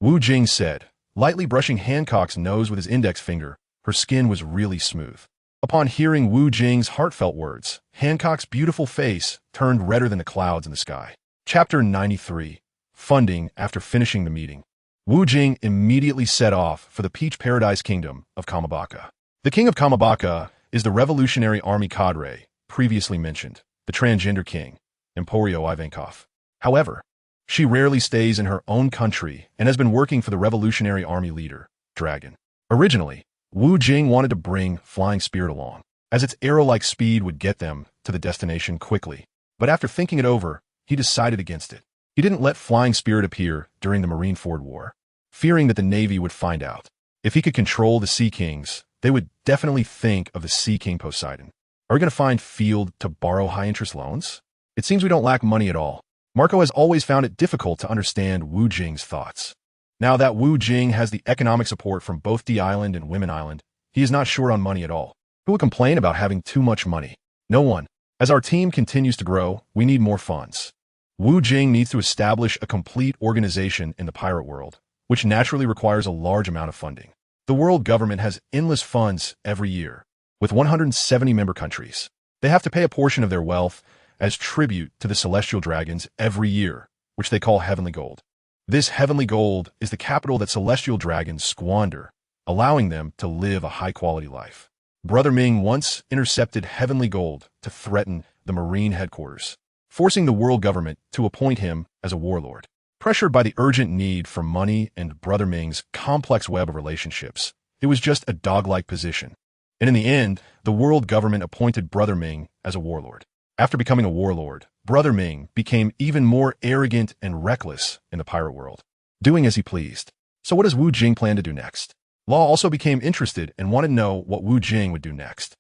Wu Jing said, lightly brushing Hancock's nose with his index finger. Her skin was really smooth. Upon hearing Wu Jing's heartfelt words, Hancock's beautiful face turned redder than the clouds in the sky. Chapter 93. Funding after finishing the meeting. Wu Jing immediately set off for the Peach Paradise Kingdom of Kamabaka. The king of Kamabaka is the Revolutionary Army cadre, previously mentioned, the transgender king, Emporio Ivankov. However, she rarely stays in her own country and has been working for the Revolutionary Army leader, Dragon. Originally, Wu Jing wanted to bring Flying Spirit along, as its arrow-like speed would get them to the destination quickly. But after thinking it over, he decided against it. He didn't let Flying Spirit appear during the Marineford War, fearing that the Navy would find out. If he could control the Sea Kings, they would definitely think of the Sea King Poseidon. Are we going to find field to borrow high-interest loans? It seems we don't lack money at all. Marco has always found it difficult to understand Wu Jing's thoughts. Now that Wu Jing has the economic support from both the island and Women Island, he is not short on money at all. Who would complain about having too much money? No one. As our team continues to grow, we need more funds. Wu Jing needs to establish a complete organization in the pirate world, which naturally requires a large amount of funding. The world government has endless funds every year, with 170 member countries. They have to pay a portion of their wealth as tribute to the celestial dragons every year, which they call heavenly gold. This heavenly gold is the capital that celestial dragons squander, allowing them to live a high-quality life. Brother Ming once intercepted heavenly gold to threaten the Marine headquarters, forcing the world government to appoint him as a warlord. Pressured by the urgent need for money and Brother Ming's complex web of relationships, it was just a dog-like position. And in the end, the world government appointed Brother Ming as a warlord. After becoming a warlord, Brother Ming became even more arrogant and reckless in the pirate world, doing as he pleased. So what does Wu Jing plan to do next? Law also became interested and wanted to know what Wu Jing would do next.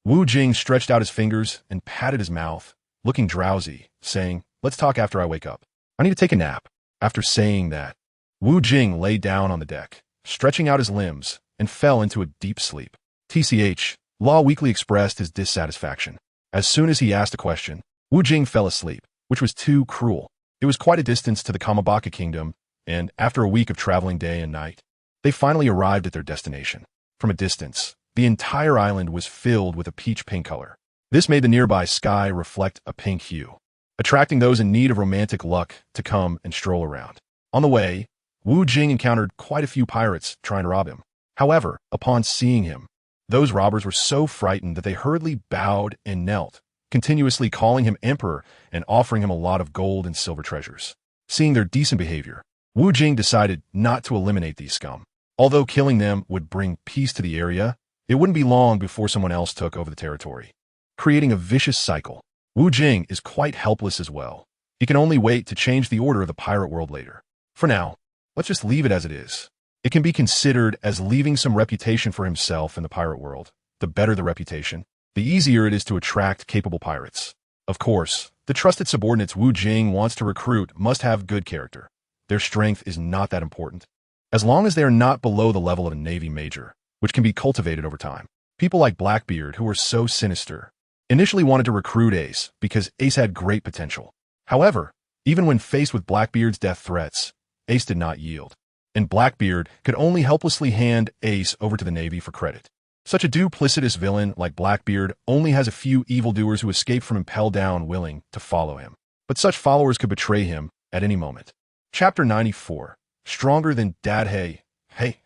Wu Jing stretched out his fingers and patted his mouth, looking drowsy, saying, "Let's talk after I wake up. I need to take a nap." After saying that, Wu Jing lay down on the deck, stretching out his limbs, and fell into a deep sleep. TCH, Law weakly expressed his dissatisfaction. As soon as he asked a question, Wu Jing fell asleep, which was too cruel. It was quite a distance to the Kamabaka kingdom, and after a week of traveling day and night, they finally arrived at their destination. From a distance, the entire island was filled with a peach-pink color. This made the nearby sky reflect a pink hue, attracting those in need of romantic luck to come and stroll around. On the way, Wu Jing encountered quite a few pirates trying to rob him. However, upon seeing him, those robbers were so frightened that they hurriedly bowed and knelt, continuously calling him emperor and offering him a lot of gold and silver treasures. Seeing their decent behavior, Wu Jing decided not to eliminate these scum. Although killing them would bring peace to the area, it wouldn't be long before someone else took over the territory, creating a vicious cycle. Wu Jing is quite helpless as well. He can only wait to change the order of the pirate world later. For now, let's just leave it as it is. It can be considered as leaving some reputation for himself in the pirate world. The better the reputation, the easier it is to attract capable pirates. Of course, the trusted subordinates Wu Jing wants to recruit must have good character. Their strength is not that important, as long as they are not below the level of a Navy major, which can be cultivated over time. People like Blackbeard, who were so sinister, initially wanted to recruit Ace because Ace had great potential. However, even when faced with Blackbeard's death threats, Ace did not yield, and Blackbeard could only helplessly hand Ace over to the Navy for credit. Such a duplicitous villain like Blackbeard only has a few evildoers who escape from Impel Down willing to follow him. But such followers could betray him at any moment. Chapter 94. Stronger than Dad. Hey,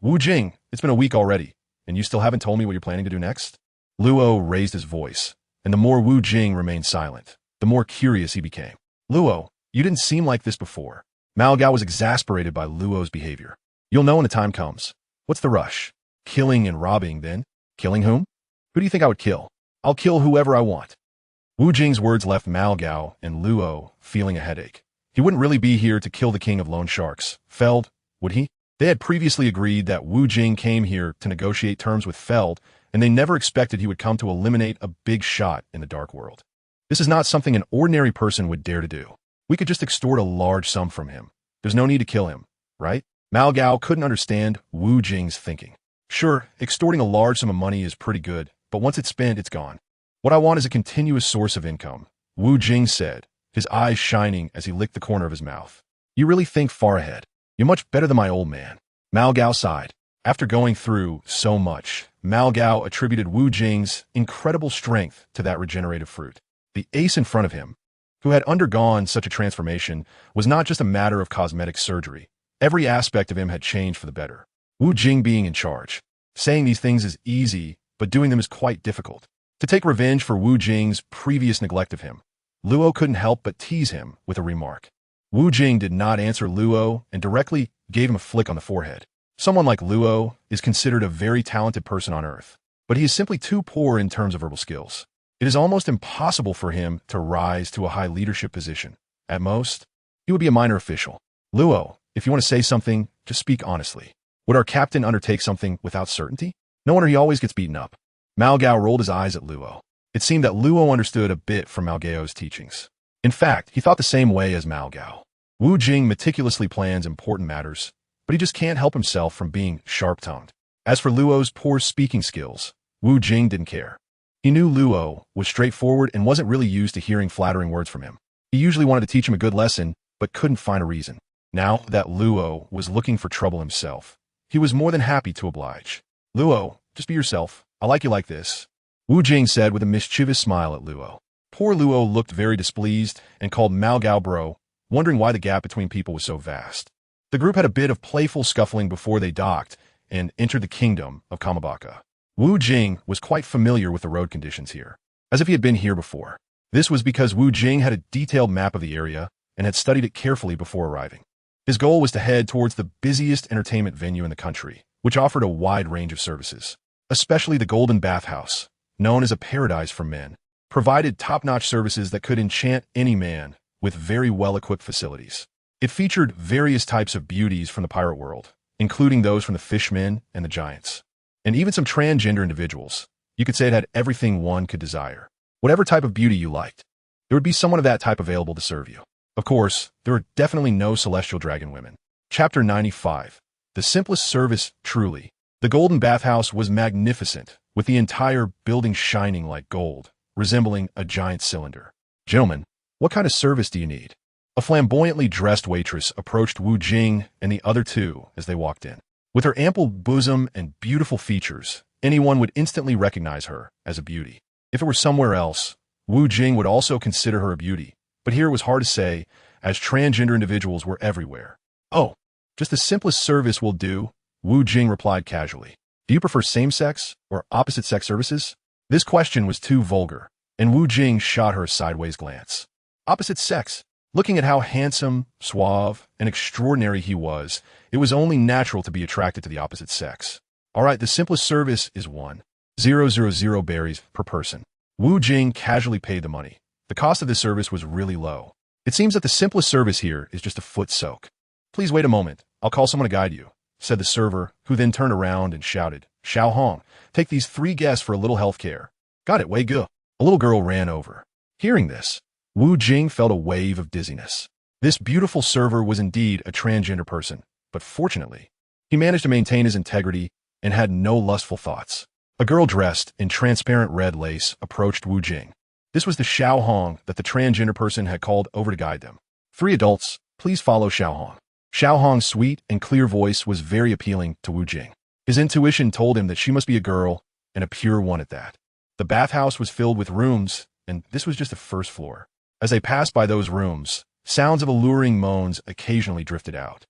Wu Jing, it's been a week already, and you still haven't told me what you're planning to do next? Luo raised his voice, and the more Wu Jing remained silent, the more curious he became. Luo, you didn't seem like this before. Mao Gao was exasperated by Luo's behavior. You'll know when the time comes. What's the rush? Killing and robbing, then? Killing whom? Who do you think I would kill? I'll kill whoever I want. Wu Jing's words left Mao Gao and Luo feeling a headache. He wouldn't really be here to kill the king of loan sharks, Feld, would he? They had previously agreed that Wu Jing came here to negotiate terms with Feld, and they never expected he would come to eliminate a big shot in the dark world. This is not something an ordinary person would dare to do. We could just extort a large sum from him. There's no need to kill him, right? Mao Gao couldn't understand Wu Jing's thinking. Sure, extorting a large sum of money is pretty good, but once it's spent, it's gone. What I want is a continuous source of income, Wu Jing said, his eyes shining as he licked the corner of his mouth. You really think far ahead. You're much better than my old man. Mao Gao sighed. After going through so much, Mao Gao attributed Wu Jing's incredible strength to that regenerative fruit. The ace in front of him, who had undergone such a transformation, was not just a matter of cosmetic surgery. Every aspect of him had changed for the better. Wu Jing being in charge. Saying these things is easy, but doing them is quite difficult. To take revenge for Wu Jing's previous neglect of him, Luo couldn't help but tease him with a remark. Wu Jing did not answer Luo and directly gave him a flick on the forehead. Someone like Luo is considered a very talented person on Earth, but he is simply too poor in terms of verbal skills. It is almost impossible for him to rise to a high leadership position. At most, he would be a minor official. Luo, if you want to say something, just speak honestly. Would our captain undertake something without certainty? No wonder he always gets beaten up. Mao Gao rolled his eyes at Luo. It seemed that Luo understood a bit from Mao Gao's teachings. In fact, he thought the same way as Mao Gao. Wu Jing meticulously plans important matters, but he just can't help himself from being sharp-tongued. As for Luo's poor speaking skills, Wu Jing didn't care. He knew Luo was straightforward and wasn't really used to hearing flattering words from him. He usually wanted to teach him a good lesson, but couldn't find a reason. Now that Luo was looking for trouble himself, he was more than happy to oblige. Luo, just be yourself. I like you like this, Wu Jing said with a mischievous smile at Luo. Poor Luo looked very displeased and called Mao Gao bro, wondering why the gap between people was so vast. The group had a bit of playful scuffling before they docked and entered the kingdom of Kamabaka. Wu Jing was quite familiar with the road conditions here, as if he had been here before. This was because Wu Jing had a detailed map of the area and had studied it carefully before arriving. His goal was to head towards the busiest entertainment venue in the country, which offered a wide range of services. Especially the Golden Bathhouse, known as a paradise for men, provided top-notch services that could enchant any man with very well-equipped facilities. It featured various types of beauties from the pirate world, including those from the fishmen and the giants, and even some transgender individuals. You could say it had everything one could desire. Whatever type of beauty you liked, there would be someone of that type available to serve you. Of course, there were definitely no celestial dragon women. Chapter 95. The simplest service, truly. The Golden Bathhouse was magnificent, with the entire building shining like gold, resembling a giant cylinder. Gentlemen, what kind of service do you need? A flamboyantly dressed waitress approached Wu Jing and the other two as they walked in. With her ample bosom and beautiful features, anyone would instantly recognize her as a beauty. If it were somewhere else, Wu Jing would also consider her a beauty, but here it was hard to say, as transgender individuals were everywhere. Oh, just the simplest service will do, Wu Jing replied casually. Do you prefer same-sex or opposite-sex services? This question was too vulgar, and Wu Jing shot her a sideways glance. Opposite sex. Looking at how handsome, suave, and extraordinary he was, it was only natural to be attracted to the opposite sex. All right, the simplest service is 1,000 berries per person. Wu Jing casually paid the money. The cost of this service was really low. It seems that the simplest service here is just a foot soak. Please wait a moment. I'll call someone to guide you, said the server, who then turned around and shouted, Xiao Hong, take these 3 guests for a little health care. Got it, Wei Ge. A little girl ran over. Hearing this, Wu Jing felt a wave of dizziness. This beautiful server was indeed a transgender person, but fortunately, he managed to maintain his integrity and had no lustful thoughts. A girl dressed in transparent red lace approached Wu Jing. This was the Xiao Hong that the transgender person had called over to guide them. 3 adults, please follow Xiao Hong. Xiao Hong's sweet and clear voice was very appealing to Wu Jing. His intuition told him that she must be a girl, and a pure one at that. The bathhouse was filled with rooms, and this was just the first floor. As they passed by those rooms, sounds of alluring moans occasionally drifted out.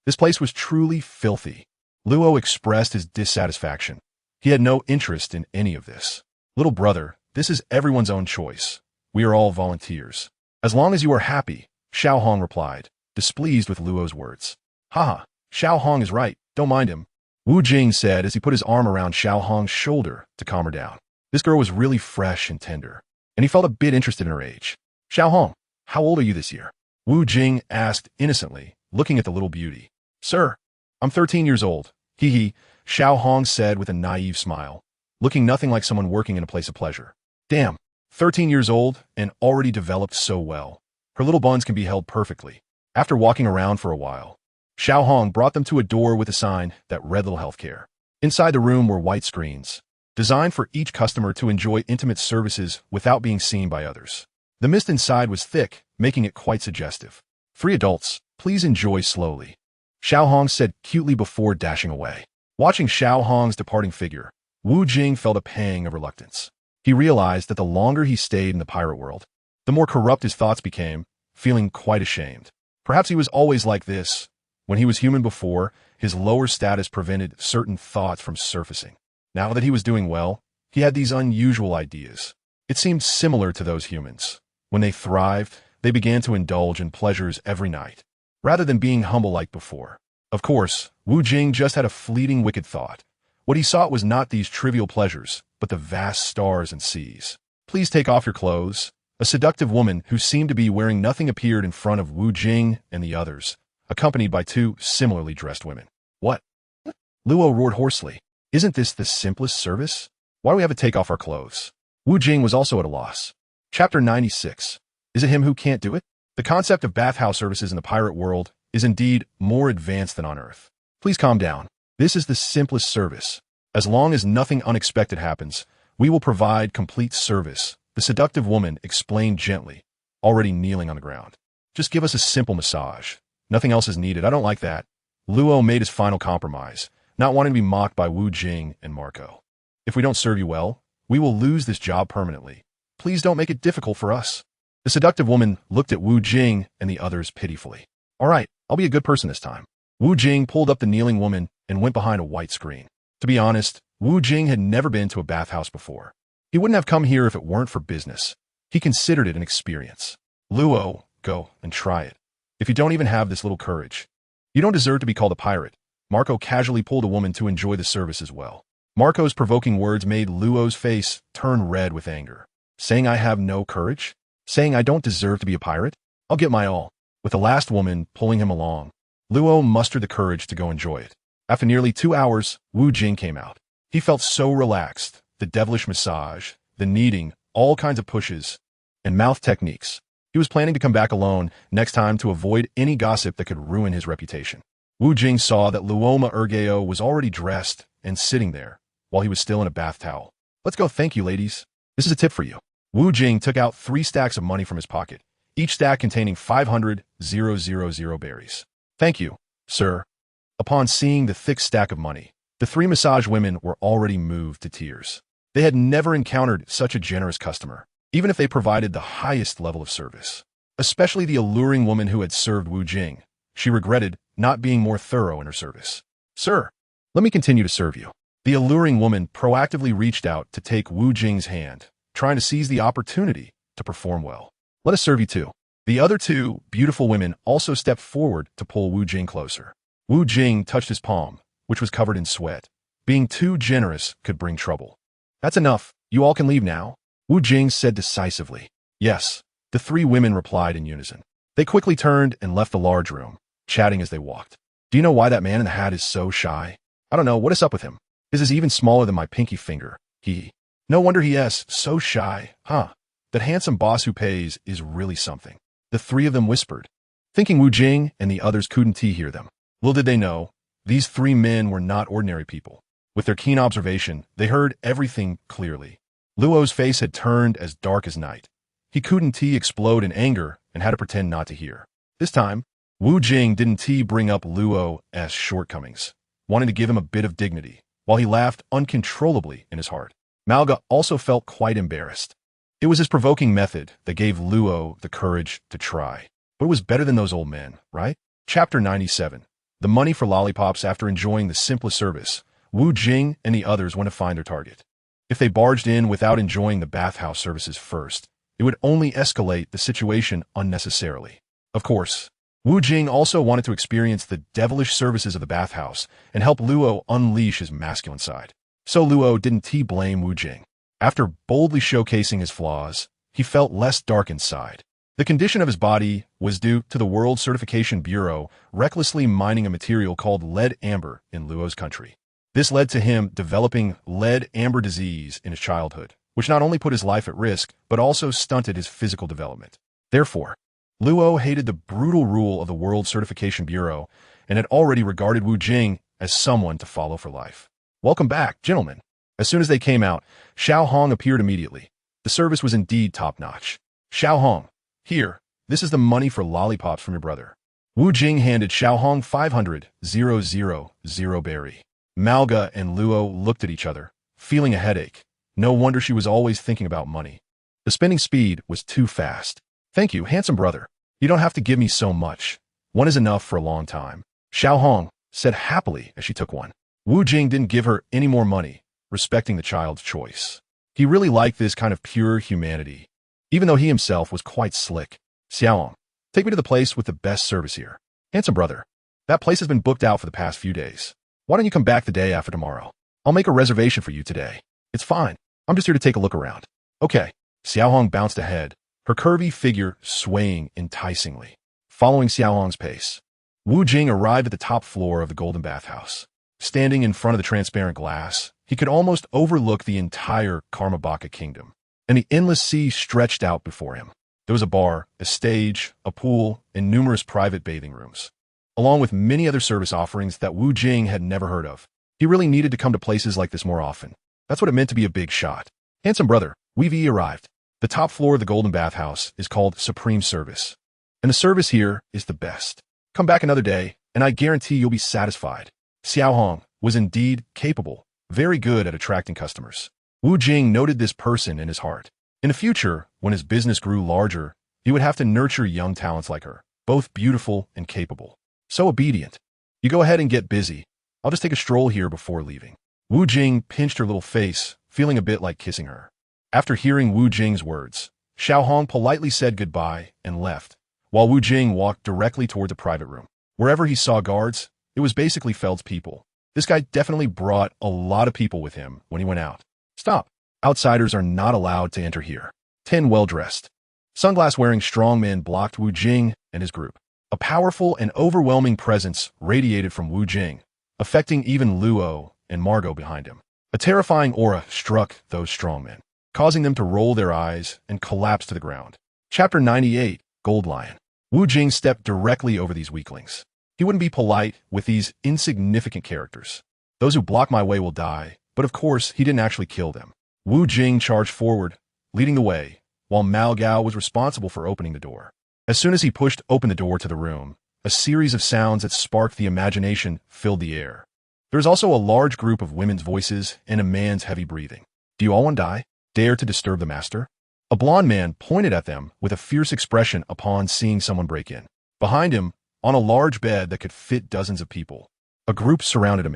This place was truly filthy. Luo expressed his dissatisfaction. He had no interest in any of this. Little brother, this is everyone's own choice. We are all volunteers. As long as you are happy, Xiao Hong replied, displeased with Luo's words. Haha, Xiao Hong is right, don't mind him, Wu Jing said as he put his arm around Xiao Hong's shoulder to calm her down. This girl was really fresh and tender, and he felt a bit interested in her age. Xiao Hong, how old are you this year? Wu Jing asked innocently, looking at the little beauty. Sir, I'm 13 years old. Hee, Xiao Hong said with a naive smile, looking nothing like someone working in a place of pleasure. Damn, 13 years old and already developed so well. Her little buns can be held perfectly. After walking around for a while, Xiao Hong brought them to a door with a sign that read Little Healthcare. Inside the room were white screens, designed for each customer to enjoy intimate services without being seen by others. The mist inside was thick, making it quite suggestive. 3 adults, please enjoy slowly, Xiao Hong said cutely before dashing away. Watching Xiao Hong's departing figure, Wu Jing felt a pang of reluctance. He realized that the longer he stayed in the pirate world, the more corrupt his thoughts became, feeling quite ashamed. Perhaps he was always like this. When he was human before, his lower status prevented certain thoughts from surfacing. Now that he was doing well, he had these unusual ideas. It seemed similar to those humans. When they thrived, they began to indulge in pleasures every night, rather than being humble like before. Of course, Wu Jing just had a fleeting wicked thought. What he sought was not these trivial pleasures, but the vast stars and seas. Please take off your clothes. A seductive woman who seemed to be wearing nothing appeared in front of Wu Jing and the others, accompanied by two similarly dressed women. What? Luo roared hoarsely. Isn't this the simplest service? Why do we have to take off our clothes? Wu Jing was also at a loss. Chapter 96. Is it him who can't do it? The concept of bathhouse services in the pirate world is indeed more advanced than on Earth. Please calm down. This is the simplest service. As long as nothing unexpected happens, we will provide complete service, the seductive woman explained gently, already kneeling on the ground. Just give us a simple massage. Nothing else is needed. I don't like that. Luo made his final compromise, not wanting to be mocked by Wu Jing and Marco. If we don't serve you well, we will lose this job permanently. Please don't make it difficult for us. The seductive woman looked at Wu Jing and the others pitifully. All right, I'll be a good person this time. Wu Jing pulled up the kneeling woman and went behind a white screen. To be honest, Wu Jing had never been to a bathhouse before. He wouldn't have come here if it weren't for business. He considered it an experience. Luo, go and try it. If you don't even have this little courage, you don't deserve to be called a pirate. Marco casually pulled a woman to enjoy the service as well. Marco's provoking words made Luo's face turn red with anger. Saying I have no courage? Saying I don't deserve to be a pirate? I'll get my all. With the last woman pulling him along, Luo mustered the courage to go enjoy it. After nearly 2 hours, Wu Jing came out. He felt so relaxed. The devilish massage, the kneading, all kinds of pushes, and mouth techniques. He was planning to come back alone next time to avoid any gossip that could ruin his reputation. Wu Jing saw that Luoma Ergeo was already dressed and sitting there, while he was still in a bath towel. Let's go, thank you, ladies. This is a tip for you. Wu Jing took out 3 stacks of money from his pocket, each stack containing 500,000 berries. Thank you, sir. Upon seeing the thick stack of money, the 3 massage women were already moved to tears. They had never encountered such a generous customer, even if they provided the highest level of service. Especially the alluring woman who had served Wu Jing. She regretted not being more thorough in her service. Sir, let me continue to serve you. The alluring woman proactively reached out to take Wu Jing's hand, trying to seize the opportunity to perform well. Let us serve you too. The other 2 beautiful women also stepped forward to pull Wu Jing closer. Wu Jing touched his palm, which was covered in sweat. Being too generous could bring trouble. That's enough. You all can leave now. Wu Jing said decisively. Yes, the 3 women replied in unison. They quickly turned and left the large room, chatting as they walked. Do you know why that man in the hat is so shy? I don't know. What is up with him? His is even smaller than my pinky finger. No wonder he is so shy. Huh. That handsome boss who pays is really something. The 3 of them whispered, thinking Wu Jing and the others couldn't hear them. Little did they know, these 3 men were not ordinary people. With their keen observation, they heard everything clearly. Luo's face had turned as dark as night. He couldn't explode in anger and had to pretend not to hear. This time, Wu Jing didn't bring up Luo's shortcomings, wanting to give him a bit of dignity, while he laughed uncontrollably in his heart. Malga also felt quite embarrassed. It was his provoking method that gave Luo the courage to try. But it was better than those old men, right? Chapter 97. The money for lollipops. After enjoying the simplest service, Wu Jing and the others went to find their target. If they barged in without enjoying the bathhouse services first, it would only escalate the situation unnecessarily. Of course, Wu Jing also wanted to experience the devilish services of the bathhouse and help Luo unleash his masculine side. So Luo didn't blame Wu Jing. After boldly showcasing his flaws, he felt less dark inside. The condition of his body was due to the World Certification Bureau recklessly mining a material called lead amber in Luo's country. This led to him developing lead amber disease in his childhood, which not only put his life at risk, but also stunted his physical development. Therefore, Luo hated the brutal rule of the World Certification Bureau and had already regarded Wu Jing as someone to follow for life. Welcome back, gentlemen. As soon as they came out, Xiao Hong appeared immediately. The service was indeed top-notch. Xiao Hong, here, this is the money for lollipops from your brother. Wu Jing handed Xiao Hong 500,000 berry. Malga and Luo looked at each other, feeling a headache. No wonder she was always thinking about money. The spending speed was too fast. Thank you, handsome brother. You don't have to give me so much. One is enough for a long time. Xiao Hong said happily as she took one. Wu Jing didn't give her any more money, respecting the child's choice. He really liked this kind of pure humanity, even though he himself was quite slick. Xiaohong, take me to the place with the best service here. Handsome brother, that place has been booked out for the past few days. Why don't you come back the day after tomorrow? I'll make a reservation for you today. It's fine. I'm just here to take a look around. Okay. Xiaohong bounced ahead, her curvy figure swaying enticingly. Following Xiaohong's pace, Wu Jing arrived at the top floor of the golden bathhouse. Standing in front of the transparent glass, he could almost overlook the entire Karmabaka kingdom, and the endless sea stretched out before him. There was a bar, a stage, a pool, and numerous private bathing rooms, along with many other service offerings that Wu Jing had never heard of. He really needed to come to places like this more often. That's what it meant to be a big shot. Handsome brother, we've arrived. The top floor of the golden bathhouse is called Supreme Service, and the service here is the best. Come back another day, and I guarantee you'll be satisfied. Xiaohong was indeed capable, very good at attracting customers. Wu Jing noted this person in his heart. In the future, when his business grew larger, he would have to nurture young talents like her, both beautiful and capable. So obedient. You go ahead and get busy. I'll just take a stroll here before leaving. Wu Jing pinched her little face, feeling a bit like kissing her. After hearing Wu Jing's words, Xiaohong politely said goodbye and left, while Wu Jing walked directly towards a private room. Wherever he saw guards, it was basically Feld's people. This guy definitely brought a lot of people with him when he went out. Stop. Outsiders are not allowed to enter here. 10 well-dressed, sunglass-wearing strongmen blocked Wu Jing and his group. A powerful and overwhelming presence radiated from Wu Jing, affecting even Luo and Margot behind him. A terrifying aura struck those strongmen, causing them to roll their eyes and collapse to the ground. Chapter 98, Gold Lion. Wu Jing stepped directly over these weaklings. He wouldn't be polite with these insignificant characters. Those who block my way will die, but of course he didn't actually kill them. Wu Jing charged forward, leading the way, while Mao Gao was responsible for opening the door. As soon as he pushed open the door to the room, a series of sounds that sparked the imagination filled the air. There was also a large group of women's voices and a man's heavy breathing. Do you all want to die? Dare to disturb the master? A blond man pointed at them with a fierce expression upon seeing someone break in. Behind him, on a large bed that could fit dozens of people, a group surrounded a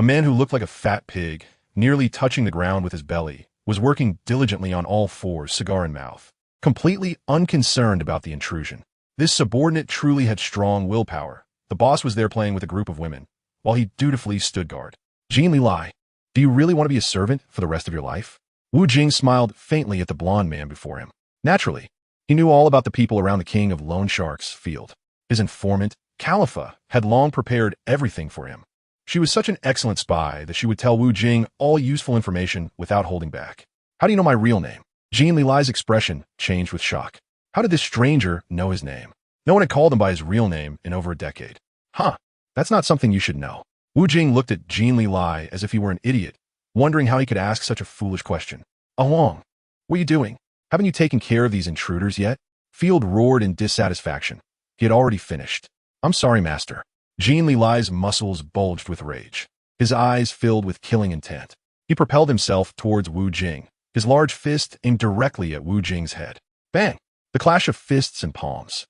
man who looked like a fat pig, nearly touching the ground with his belly, was working diligently on all fours, cigar in mouth, completely unconcerned about the intrusion. This subordinate truly had strong willpower. The boss was there playing with a group of women, while he dutifully stood guard. Jing Li, do you really want to be a servant for the rest of your life? Wu Jing smiled faintly at the blond man before him. Naturally, he knew all about the people around the king of Loan Shark's field. His informant, Khalifa, had long prepared everything for him. She was such an excellent spy that she would tell Wu Jing all useful information without holding back. How do you know my real name? Jing Li's expression changed with shock. How did this stranger know his name? No one had called him by his real name in over a decade. Huh, that's not something you should know. Wu Jing looked at Jing Li as if he were an idiot, wondering how he could ask such a foolish question. Along. What are you doing? Haven't you taken care of these intruders yet? Field roared in dissatisfaction. He had already finished. I'm sorry, master. Jing Li's muscles bulged with rage. His eyes filled with killing intent. He propelled himself towards Wu Jing, his large fist aimed directly at Wu Jing's head. Bang! The clash of fists and palms.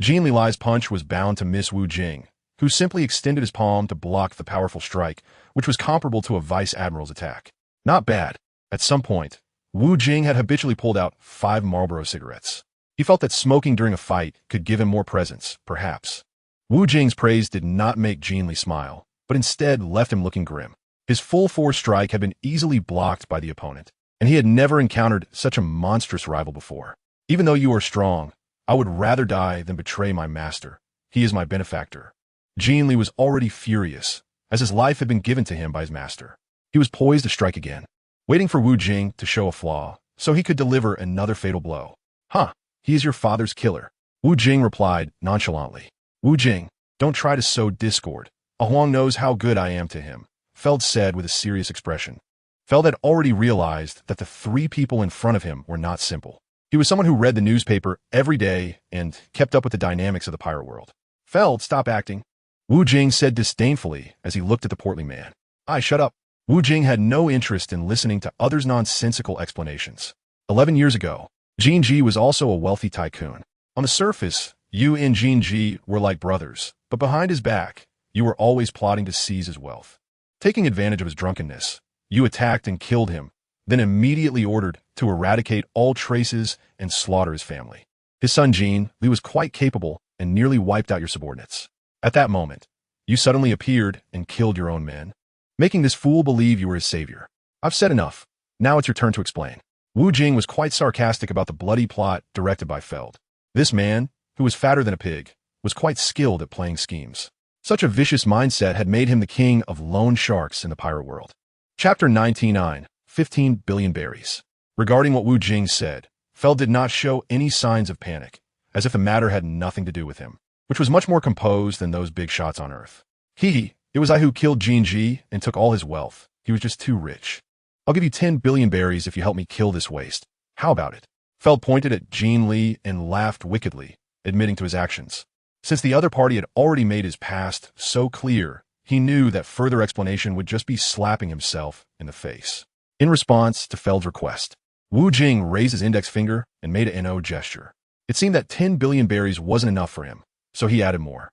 Jing Li's punch was bound to miss Wu Jing, who simply extended his palm to block the powerful strike, which was comparable to a vice admiral's attack. Not bad. At some point, Wu Jing had habitually pulled out 5 Marlboro cigarettes. He felt that smoking during a fight could give him more presence, perhaps. Wu Jing's praise did not make Jing Li smile, but instead left him looking grim. His full-force strike had been easily blocked by the opponent, and he had never encountered such a monstrous rival before. Even though you are strong, I would rather die than betray my master. He is my benefactor. Jing Li was already furious, as his life had been given to him by his master. He was poised to strike again, waiting for Wu Jing to show a flaw, so he could deliver another fatal blow. Huh, he is your father's killer. Wu Jing replied nonchalantly. Wu Jing, don't try to sow discord. Huang knows how good I am to him, Feld said with a serious expression. Feld had already realized that the 3 people in front of him were not simple. He was someone who read the newspaper every day and kept up with the dynamics of the pirate world. Feld, stop acting. Wu Jing said disdainfully as he looked at the portly man. Shut up. Wu Jing had no interest in listening to others' nonsensical explanations. 11 years ago, Jin Ji was also a wealthy tycoon. On the surface, you and Jin Ji were like brothers, but behind his back, you were always plotting to seize his wealth. Taking advantage of his drunkenness, you attacked and killed him, then immediately ordered to eradicate all traces and slaughter his family. His son Jin Li was quite capable and nearly wiped out your subordinates. At that moment, you suddenly appeared and killed your own men, making this fool believe you were his savior. I've said enough. Now it's your turn to explain. Wu Jing was quite sarcastic about the bloody plot directed by Feld. This man, who was fatter than a pig, was quite skilled at playing schemes. Such a vicious mindset had made him the king of loan sharks in the pirate world. Chapter 99, 15 billion berries. Regarding what Wu Jing said, Feld did not show any signs of panic, as if the matter had nothing to do with him, which was much more composed than those big shots on Earth. It was I who killed Jin Ji and took all his wealth. He was just too rich. I'll give you 10 billion berries if you help me kill this waste. How about it? Feld pointed at Jin Li and laughed wickedly, admitting to his actions. Since the other party had already made his past so clear, he knew that further explanation would just be slapping himself in the face. In response to Feld's request, Wu Jing raised his index finger and made an NO gesture. It seemed that 10 billion berries wasn't enough for him, so he added more.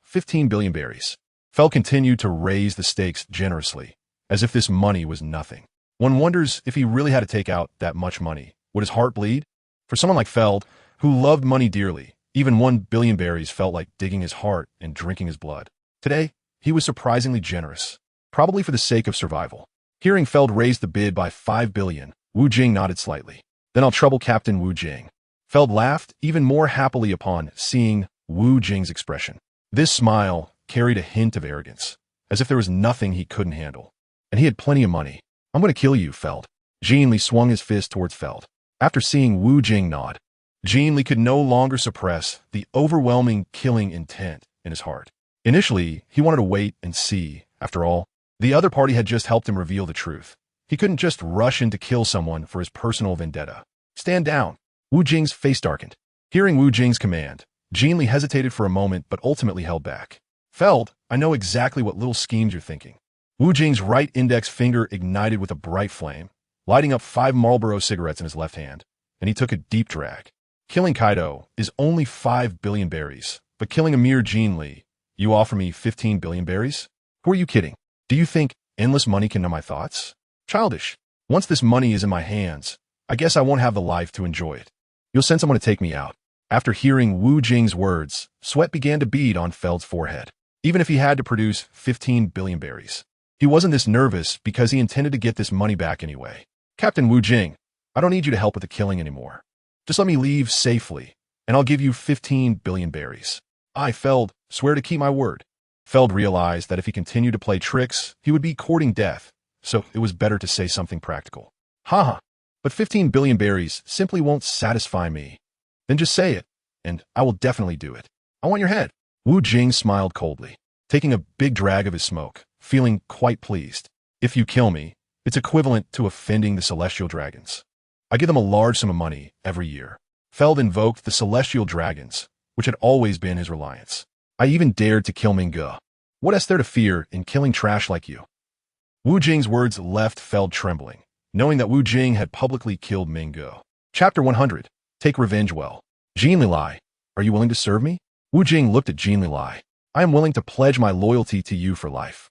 15 billion berries. Feld continued to raise the stakes generously, as if this money was nothing. One wonders if he really had to take out that much money. Would his heart bleed? For someone like Feld, who loved money dearly, even 1 billion berries felt like digging his heart and drinking his blood. Today, he was surprisingly generous, probably for the sake of survival. Hearing Feld raise the bid by 5 billion, Wu Jing nodded slightly. Then I'll trouble Captain Wu Jing. Feld laughed even more happily upon seeing Wu Jing's expression. This smile carried a hint of arrogance, as if there was nothing he couldn't handle. And he had plenty of money. I'm going to kill you, Feld. Jin Li swung his fist towards Feld. After seeing Wu Jing nod, Jin Li could no longer suppress the overwhelming killing intent in his heart. Initially, he wanted to wait and see. After all, the other party had just helped him reveal the truth. He couldn't just rush in to kill someone for his personal vendetta. Stand down. Wu Jing's face darkened. Hearing Wu Jing's command, Jin Li hesitated for a moment but ultimately held back. Feld, I know exactly what little schemes you're thinking. Wu Jing's right index finger ignited with a bright flame, lighting up 5 Marlboro cigarettes in his left hand, and he took a deep drag. Killing Kaido is only 5 billion berries, but killing a mere Jin Li, you offer me 15 billion berries? Who are you kidding? Do you think endless money can know my thoughts? Childish. Once this money is in my hands, I guess I won't have the life to enjoy it. You'll send someone to take me out. After hearing Wu Jing's words, sweat began to bead on Feld's forehead, even if he had to produce 15 billion berries. He wasn't this nervous because he intended to get this money back anyway. Captain Wu Jing, I don't need you to help with the killing anymore. Just let me leave safely, and I'll give you 15 billion berries. I, Feld, swear to keep my word. Feld realized that if he continued to play tricks, he would be courting death, so it was better to say something practical. But 15 billion berries simply won't satisfy me. Then just say it, and I will definitely do it. I want your head. Wu Jing smiled coldly, taking a big drag of his smoke, feeling quite pleased. If you kill me, it's equivalent to offending the celestial dragons. I give them a large sum of money every year. Feld invoked the celestial dragons, which had always been his reliance. I even dared to kill Mingge. What is there to fear in killing trash like you? Wu Jing's words left Feld trembling, knowing that Wu Jing had publicly killed Mingge. Chapter 100. Take revenge well. Jin Li, are you willing to serve me? Wu Jing looked at Jin Li. I am willing to pledge my loyalty to you for life.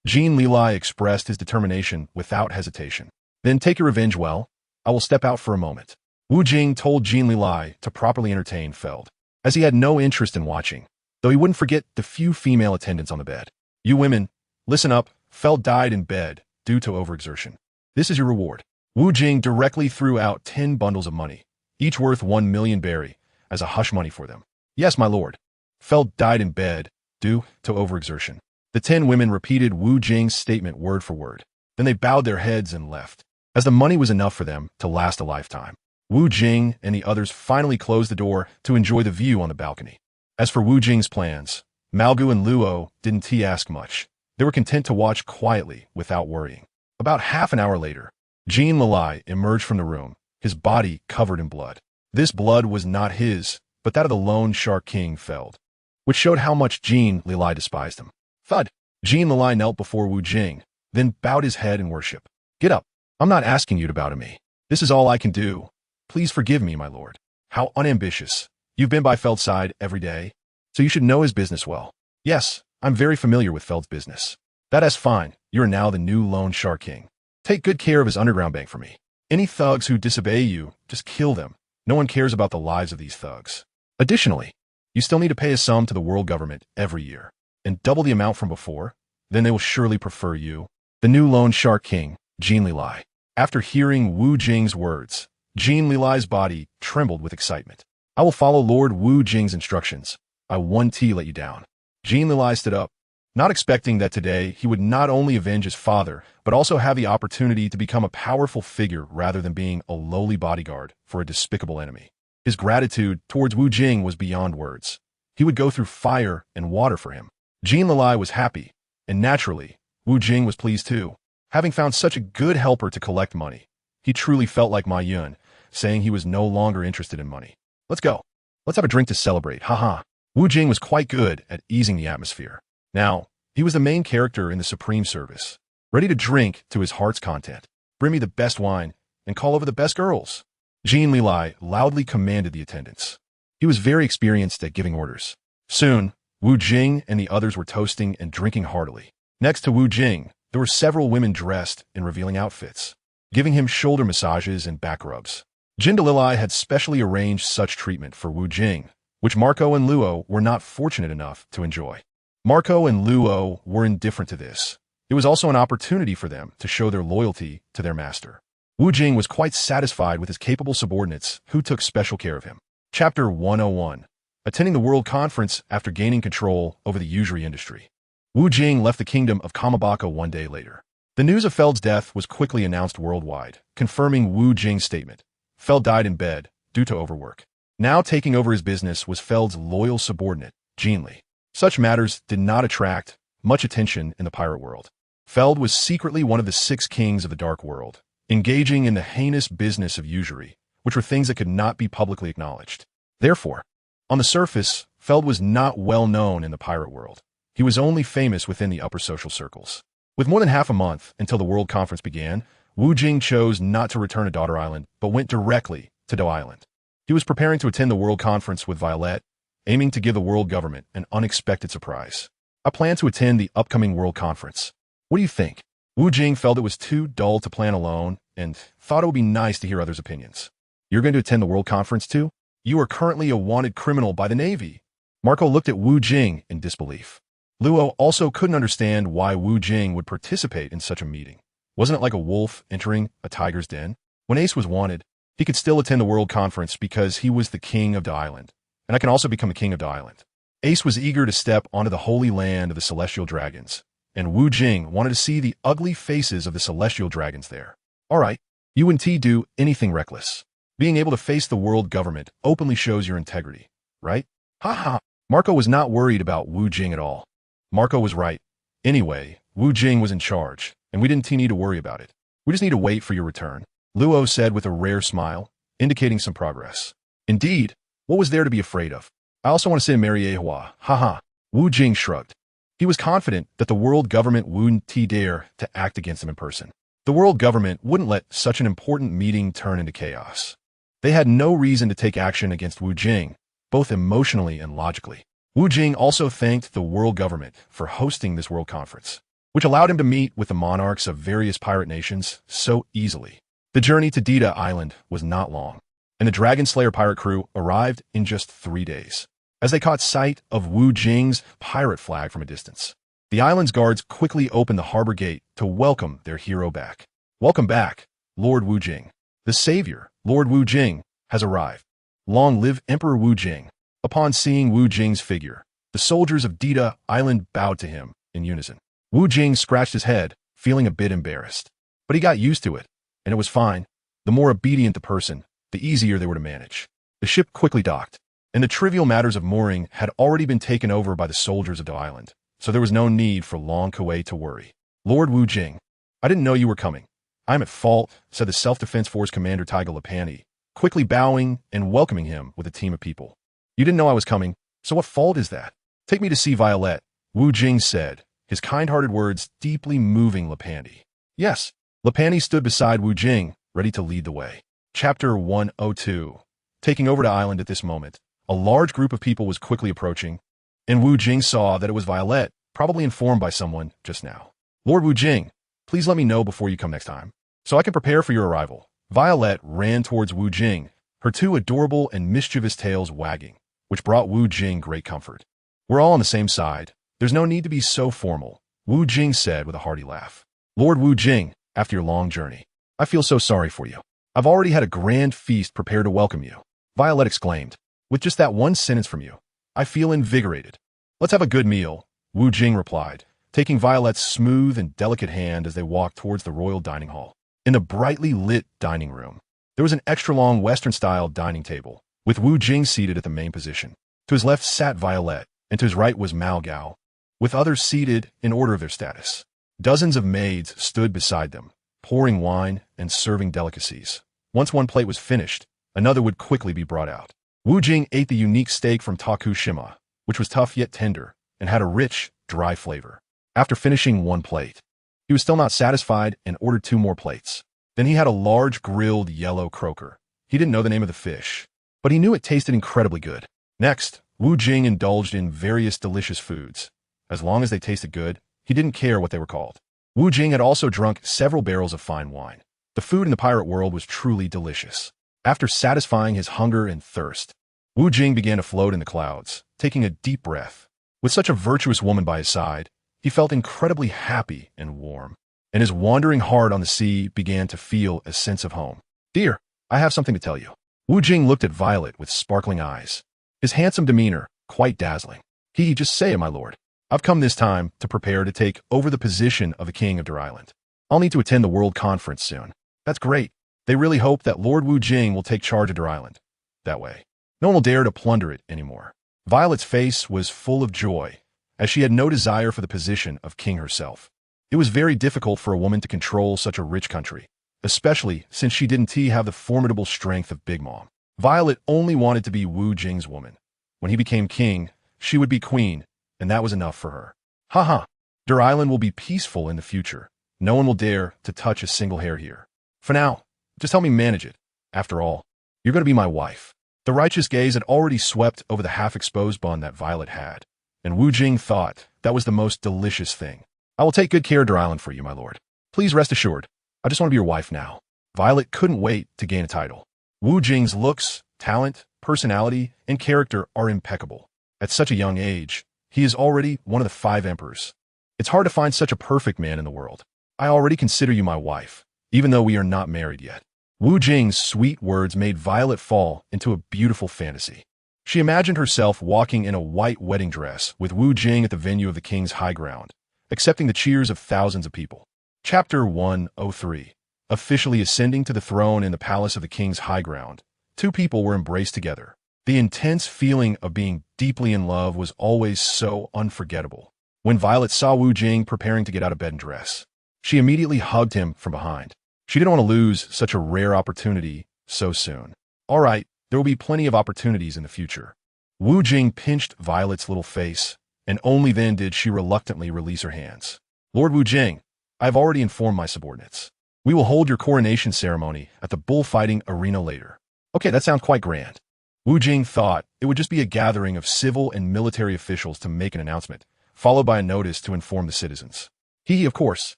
Jin Li expressed his determination without hesitation. Then take your revenge well. I will step out for a moment. Wu Jing told Jin Li to properly entertain Feld, as he had no interest in watching, though he wouldn't forget the few female attendants on the bed. You women, listen up. Feld died in bed due to overexertion. This is your reward. Wu Jing directly threw out 10 bundles of money, each worth 1 million berry, as a hush money for them. Yes, my lord. Feld died in bed due to overexertion. The 10 women repeated Wu Jing's statement word for word. Then they bowed their heads and left, as the money was enough for them to last a lifetime. Wu Jing and the others finally closed the door to enjoy the view on the balcony. As for Wu Jing's plans, Malgu and Luo didn't ask much. They were content to watch quietly without worrying. About half an hour later, Jin Li emerged from the room, his body covered in blood. This blood was not his, but that of the lone shark king Feld, which showed how much Jin Li despised him. Thud! Jing Lilai knelt before Wu Jing, then bowed his head in worship. Get up. I'm not asking you to bow to me. This is all I can do. Please forgive me, my lord. How unambitious. You've been by Feld's side every day, so you should know his business well. Yes, I'm very familiar with Feld's business. That is fine. You are now the new loan shark king. Take good care of his underground bank for me. Any thugs who disobey you, just kill them. No one cares about the lives of these thugs. Additionally, you still need to pay a sum to the world government every year, and double the amount from before. Then they will surely prefer you. The new loan shark king, Jing Lilai. After hearing Wu Jing's words, Jing Lilai's body trembled with excitement. I will follow Lord Wu Jing's instructions. I won't let you down. Jing Lilai stood up, not expecting that today he would not only avenge his father, but also have the opportunity to become a powerful figure rather than being a lowly bodyguard for a despicable enemy. His gratitude towards Wu Jing was beyond words. He would go through fire and water for him. Jing Lilai was happy, and naturally, Wu Jing was pleased too. Having found such a good helper to collect money, he truly felt like Ma Yun, saying he was no longer interested in money. Let's go. Let's have a drink to celebrate, haha. Wu Jing was quite good at easing the atmosphere. Now, he was the main character in the Supreme Service, ready to drink to his heart's content. Bring me the best wine and call over the best girls. Jing Lilai loudly commanded the attendants. He was very experienced at giving orders. Soon, Wu Jing and the others were toasting and drinking heartily. Next to Wu Jing, there were several women dressed in revealing outfits, giving him shoulder massages and back rubs. Jing Lilai had specially arranged such treatment for Wu Jing, which Marco and Luo were not fortunate enough to enjoy. Marco and Luo were indifferent to this. It was also an opportunity for them to show their loyalty to their master. Wu Jing was quite satisfied with his capable subordinates who took special care of him. Chapter 101. Attending the World Conference after gaining control over the usury industry. Wu Jing left the kingdom of Kamabaka one day later. The news of Feld's death was quickly announced worldwide, confirming Wu Jing's statement. Feld died in bed due to overwork. Now taking over his business was Feld's loyal subordinate, Jing Li. Such matters did not attract much attention in the pirate world. Feld was secretly one of the 6 kings of the dark world, engaging in the heinous business of usury, which were things that could not be publicly acknowledged. Therefore, on the surface, Feld was not well known in the pirate world. He was only famous within the upper social circles. With more than half a month until the World Conference began, Wu Jing chose not to return to Daughter Island, but went directly to Do Island. He was preparing to attend the World Conference with Violet, aiming to give the world government an unexpected surprise. I plan to attend the upcoming World Conference. What do you think? Wu Jing felt it was too dull to plan alone and thought it would be nice to hear others' opinions. You're going to attend the World Conference too? You are currently a wanted criminal by the Navy. Marco looked at Wu Jing in disbelief. Luo also couldn't understand why Wu Jing would participate in such a meeting. Wasn't it like a wolf entering a tiger's den? When Ace was wanted, he could still attend the World Conference because he was the king of the island, and I can also become the king of the island. Ace was eager to step onto the holy land of the celestial dragons, and Wu Jing wanted to see the ugly faces of the celestial dragons there. All right, you wouldn't do anything reckless. Being able to face the world government openly shows your integrity, right? Haha. Marco was not worried about Wu Jing at all. Marco was right. Anyway, Wu Jing was in charge, and we didn't need to worry about it. We just need to wait for your return, Luo said with a rare smile, indicating some progress. Indeed, what was there to be afraid of? I also want to say Mary Ahua. Haha. Wu Jing shrugged. He was confident that the world government wouldn't dare to act against him in person. The world government wouldn't let such an important meeting turn into chaos. They had no reason to take action against Wu Jing, both emotionally and logically. Wu Jing also thanked the world government for hosting this world conference, which allowed him to meet with the monarchs of various pirate nations so easily. The journey to Dita Island was not long, and the Dragon Slayer pirate crew arrived in just 3 days. As they caught sight of Wu Jing's pirate flag from a distance, the island's guards quickly opened the harbor gate to welcome their hero back. Welcome back, Lord Wu Jing. The savior, Lord Wu Jing, has arrived. Long live Emperor Wu Jing. Upon seeing Wu Jing's figure, the soldiers of Dita Island bowed to him in unison. Wu Jing scratched his head, feeling a bit embarrassed. But he got used to it, and it was fine. The more obedient the person, the easier they were to manage. The ship quickly docked, and the trivial matters of mooring had already been taken over by the soldiers of the island, so there was no need for Long Kuei to worry. Lord Wu Jing, I didn't know you were coming. I'm at fault, said the Self-Defense Force Commander Taiga Lapani, quickly bowing and welcoming him with a team of people. You didn't know I was coming, so what fault is that? Take me to see Violet, Wu Jing said, his kind-hearted words deeply moving Lepandy. Yes, Lepandy stood beside Wu Jing, ready to lead the way. Chapter 102. Taking over the island at this moment, a large group of people was quickly approaching, and Wu Jing saw that it was Violet, probably informed by someone just now. Lord Wu Jing, please let me know before you come next time, so I can prepare for your arrival. Violet ran towards Wu Jing, her two adorable and mischievous tails wagging, which brought Wu Jing great comfort. We're all on the same side. There's no need to be so formal, Wu Jing said with a hearty laugh. Lord Wu Jing, after your long journey, I feel so sorry for you. I've already had a grand feast prepared to welcome you, Violet exclaimed. With just that one sentence from you, I feel invigorated. Let's have a good meal, Wu Jing replied, taking Violet's smooth and delicate hand as they walked towards the royal dining hall. In the brightly lit dining room, there was an extra-long Western-style dining table, with Wu Jing seated at the main position. To his left sat Violet, and to his right was Mao Gao, with others seated in order of their status. Dozens of maids stood beside them, pouring wine and serving delicacies. Once one plate was finished, another would quickly be brought out. Wu Jing ate the unique steak from Tokushima, which was tough yet tender, and had a rich, dry flavor. After finishing one plate, he was still not satisfied and ordered 2 more plates. Then he had a large grilled yellow croaker. He didn't know the name of the fish, but he knew it tasted incredibly good. Next, Wu Jing indulged in various delicious foods. As long as they tasted good, he didn't care what they were called. Wu Jing had also drunk several barrels of fine wine. The food in the pirate world was truly delicious. After satisfying his hunger and thirst, Wu Jing began to float in the clouds, taking a deep breath. With such a virtuous woman by his side, he felt incredibly happy and warm, and his wandering heart on the sea began to feel a sense of home. Dear, I have something to tell you. Wu Jing looked at Violet with sparkling eyes, his handsome demeanor quite dazzling. Just say it, my lord. I've come this time to prepare to take over the position of the king of Der Island. I'll need to attend the World Conference soon. That's great. They really hope that Lord Wu Jing will take charge of Der Island. That way, no one will dare to plunder it anymore. Violet's face was full of joy, as she had no desire for the position of king herself. It was very difficult for a woman to control such a rich country, especially since she didn't have the formidable strength of Big Mom. Violet only wanted to be Wu Jing's woman. When he became king, she would be queen, and that was enough for her. Haha, Der Island will be peaceful in the future. No one will dare to touch a single hair here. For now, just help me manage it. After all, you're going to be my wife. The righteous gaze had already swept over the half-exposed bun that Violet had, and Wu Jing thought that was the most delicious thing. I will take good care of Der Island for you, my lord. Please rest assured, I just want to be your wife now. Violet couldn't wait to gain a title. Wu Jing's looks, talent, personality, and character are impeccable. At such a young age, he is already one of the 5 emperors. It's hard to find such a perfect man in the world. I already consider you my wife, even though we are not married yet. Wu Jing's sweet words made Violet fall into a beautiful fantasy. She imagined herself walking in a white wedding dress with Wu Jing at the venue of the king's high ground, accepting the cheers of thousands of people. Chapter 103. Officially ascending to the throne in the palace of the king's high ground, 2 people were embraced together. The intense feeling of being deeply in love was always so unforgettable. When Violet saw Wu Jing preparing to get out of bed and dress, she immediately hugged him from behind. She didn't want to lose such a rare opportunity so soon. All right, there will be plenty of opportunities in the future. Wu Jing pinched Violet's little face, and only then did she reluctantly release her hands. Lord Wu Jing, I have already informed my subordinates. We will hold your coronation ceremony at the bullfighting arena later. Okay, that sounds quite grand. Wu Jing thought it would just be a gathering of civil and military officials to make an announcement, followed by a notice to inform the citizens. Of course.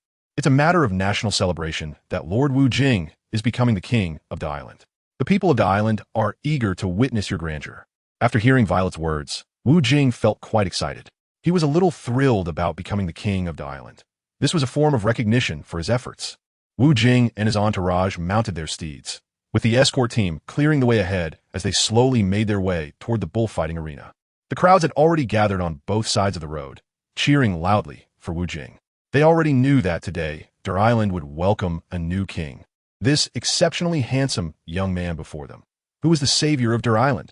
It's a matter of national celebration that Lord Wu Jing is becoming the king of the island. The people of the island are eager to witness your grandeur. After hearing Violet's words, Wu Jing felt quite excited. He was a little thrilled about becoming the king of the island. This was a form of recognition for his efforts. Wu Jing and his entourage mounted their steeds, with the escort team clearing the way ahead as they slowly made their way toward the bullfighting arena. The crowds had already gathered on both sides of the road, cheering loudly for Wu Jing. They already knew that today, Der Island would welcome a new king. This exceptionally handsome young man before them, who was the savior of Der Island.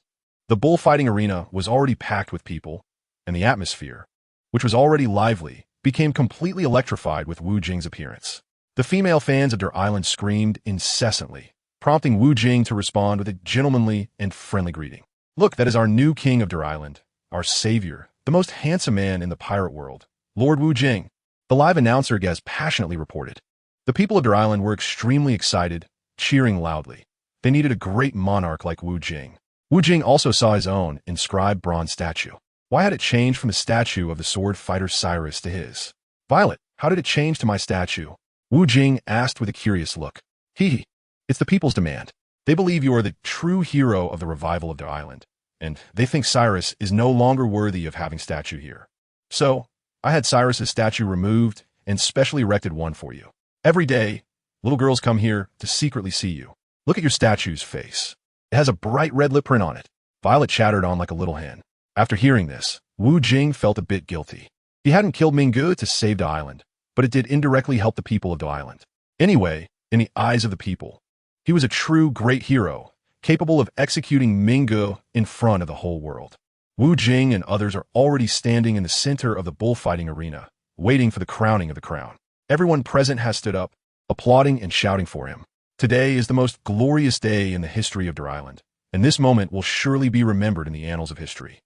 The bullfighting arena was already packed with people, and the atmosphere, which was already lively, became completely electrified with Wu Jing's appearance. The female fans of Der Island screamed incessantly, prompting Wu Jing to respond with a gentlemanly and friendly greeting. Look, that is our new king of Der Island, our savior, the most handsome man in the pirate world, Lord Wu Jing, the live announcer Gaz passionately reported. The people of Der Island were extremely excited, cheering loudly. They needed a great monarch like Wu Jing. Wu Jing also saw his own inscribed bronze statue. Why had it changed from the statue of the sword fighter Cyrus to his? Violet, how did it change to my statue? Wu Jing asked with a curious look. It's the people's demand. They believe you are the true hero of the revival of their island, and they think Cyrus is no longer worthy of having statue here. So, I had Cyrus's statue removed and specially erected one for you. Every day, little girls come here to secretly see you. Look at your statue's face. It has a bright red lip print on it. Violet chattered on like a little hen. After hearing this, Wu Jing felt a bit guilty. He hadn't killed Minggu to save the island, but it did indirectly help the people of the island. Anyway, in the eyes of the people, he was a true great hero, capable of executing Minggu in front of the whole world. Wu Jing and others are already standing in the center of the bullfighting arena, waiting for the crowning of the crown. Everyone present has stood up, applauding and shouting for him. Today is the most glorious day in the history of Der Island, and this moment will surely be remembered in the annals of history.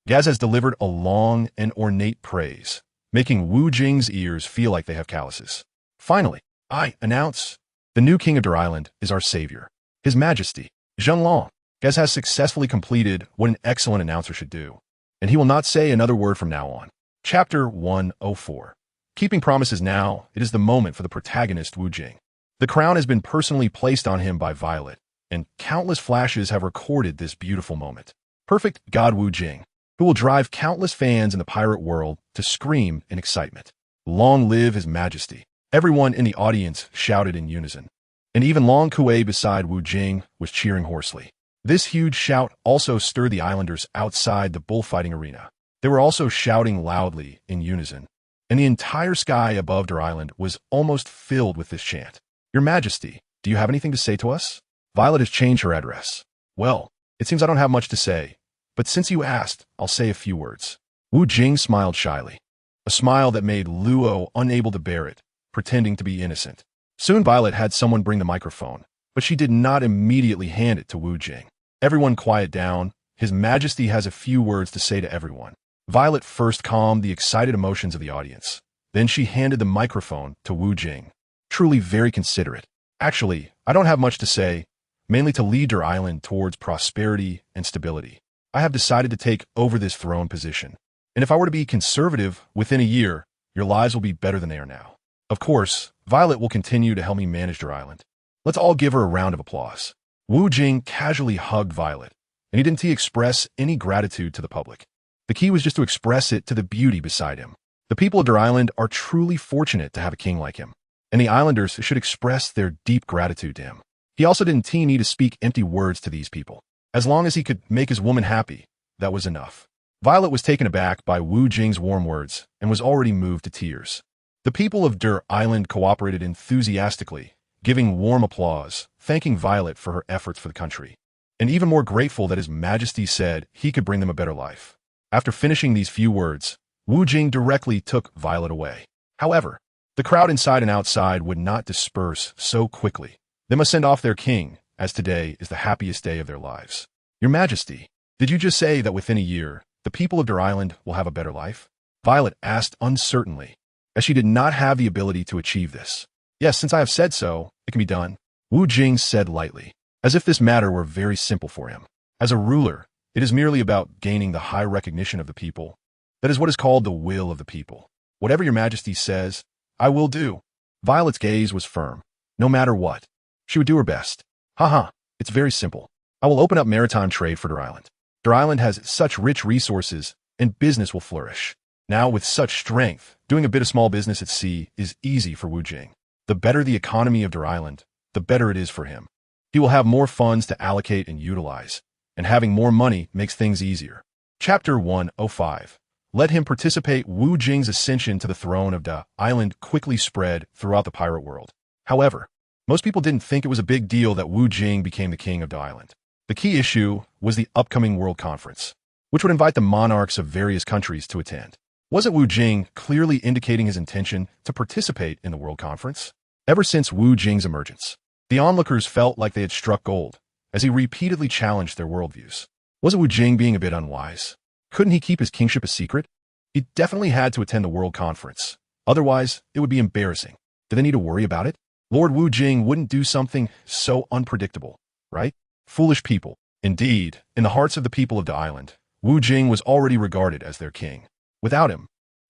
Gaz has delivered a long and ornate praise, making Wu Jing's ears feel like they have calluses. Finally, I announce the new king of Der Island is our savior, His Majesty, Zheng Long. Gaz has successfully completed what an excellent announcer should do, and he will not say another word from now on. Chapter 104. Keeping promises now, it is the moment for the protagonist Wu Jing. The crown has been personally placed on him by Violet, and countless flashes have recorded this beautiful moment. Perfect God Wu Jing, who will drive countless fans in the pirate world to scream in excitement. Long live His Majesty. Everyone in the audience shouted in unison, and even Long Kuei beside Wu Jing was cheering hoarsely. This huge shout also stirred the islanders outside the bullfighting arena. They were also shouting loudly in unison, and the entire sky above Der Island was almost filled with this chant. Your Majesty, do you have anything to say to us? Violet has changed her address. Well, it seems I don't have much to say, but since you asked, I'll say a few words. Wu Jing smiled shyly, a smile that made Luo unable to bear it, pretending to be innocent. Soon Violet had someone bring the microphone, but she did not immediately hand it to Wu Jing. Everyone quiet down. His Majesty has a few words to say to everyone. Violet first calmed the excited emotions of the audience. Then she handed the microphone to Wu Jing. Truly very considerate. Actually, I don't have much to say, mainly to lead your island towards prosperity and stability. I have decided to take over this throne position, and if I were to be conservative, within a year, your lives will be better than they are now. Of course, Violet will continue to help me manage your island. Let's all give her a round of applause. Wu Jing casually hugged Violet, and he didn't express any gratitude to the public. The key was just to express it to the beauty beside him. The people of Der Island are truly fortunate to have a king like him, and the islanders should express their deep gratitude to him. He also didn't need to speak empty words to these people. As long as he could make his woman happy, that was enough. Violet was taken aback by Wu Jing's warm words and was already moved to tears. The people of Der Island cooperated enthusiastically, giving warm applause, thanking Violet for her efforts for the country, and even more grateful that His Majesty said he could bring them a better life. After finishing these few words, Wu Jing directly took Violet away. However, the crowd inside and outside would not disperse so quickly. They must send off their king, as today is the happiest day of their lives. Your Majesty, did you just say that within a year, the people of Der Island will have a better life? Violet asked uncertainly, as she did not have the ability to achieve this. Yes, since I have said so, it can be done. Wu Jing said lightly, as if this matter were very simple for him. As a ruler, it is merely about gaining the high recognition of the people. That is what is called the will of the people. Whatever your Majesty says, I will do. Violet's gaze was firm. No matter what, she would do her best. It's very simple. I will open up maritime trade for Der Island. Der Island has such rich resources, and business will flourish. Now, with such strength, doing a bit of small business at sea is easy for Wu Jing. The better the economy of Der Island, the better it is for him. He will have more funds to allocate and utilize, and having more money makes things easier. Chapter 105. Let him participate. Wu Jing's ascension to the throne of Der Island quickly spread throughout the pirate world. However, most people didn't think it was a big deal that Wu Jing became the king of Der Island. The key issue was the upcoming World Conference, which would invite the monarchs of various countries to attend. Wasn't Wu Jing clearly indicating his intention to participate in the World Conference? Ever since Wu Jing's emergence, the onlookers felt like they had struck gold, as he repeatedly challenged their worldviews. Wasn't Wu Jing being a bit unwise? Couldn't he keep his kingship a secret? He definitely had to attend the World Conference. Otherwise, it would be embarrassing. Do they need to worry about it? Lord Wu Jing wouldn't do something so unpredictable, right? Foolish people. Indeed, in the hearts of the people of the island, Wu Jing was already regarded as their king. Without him,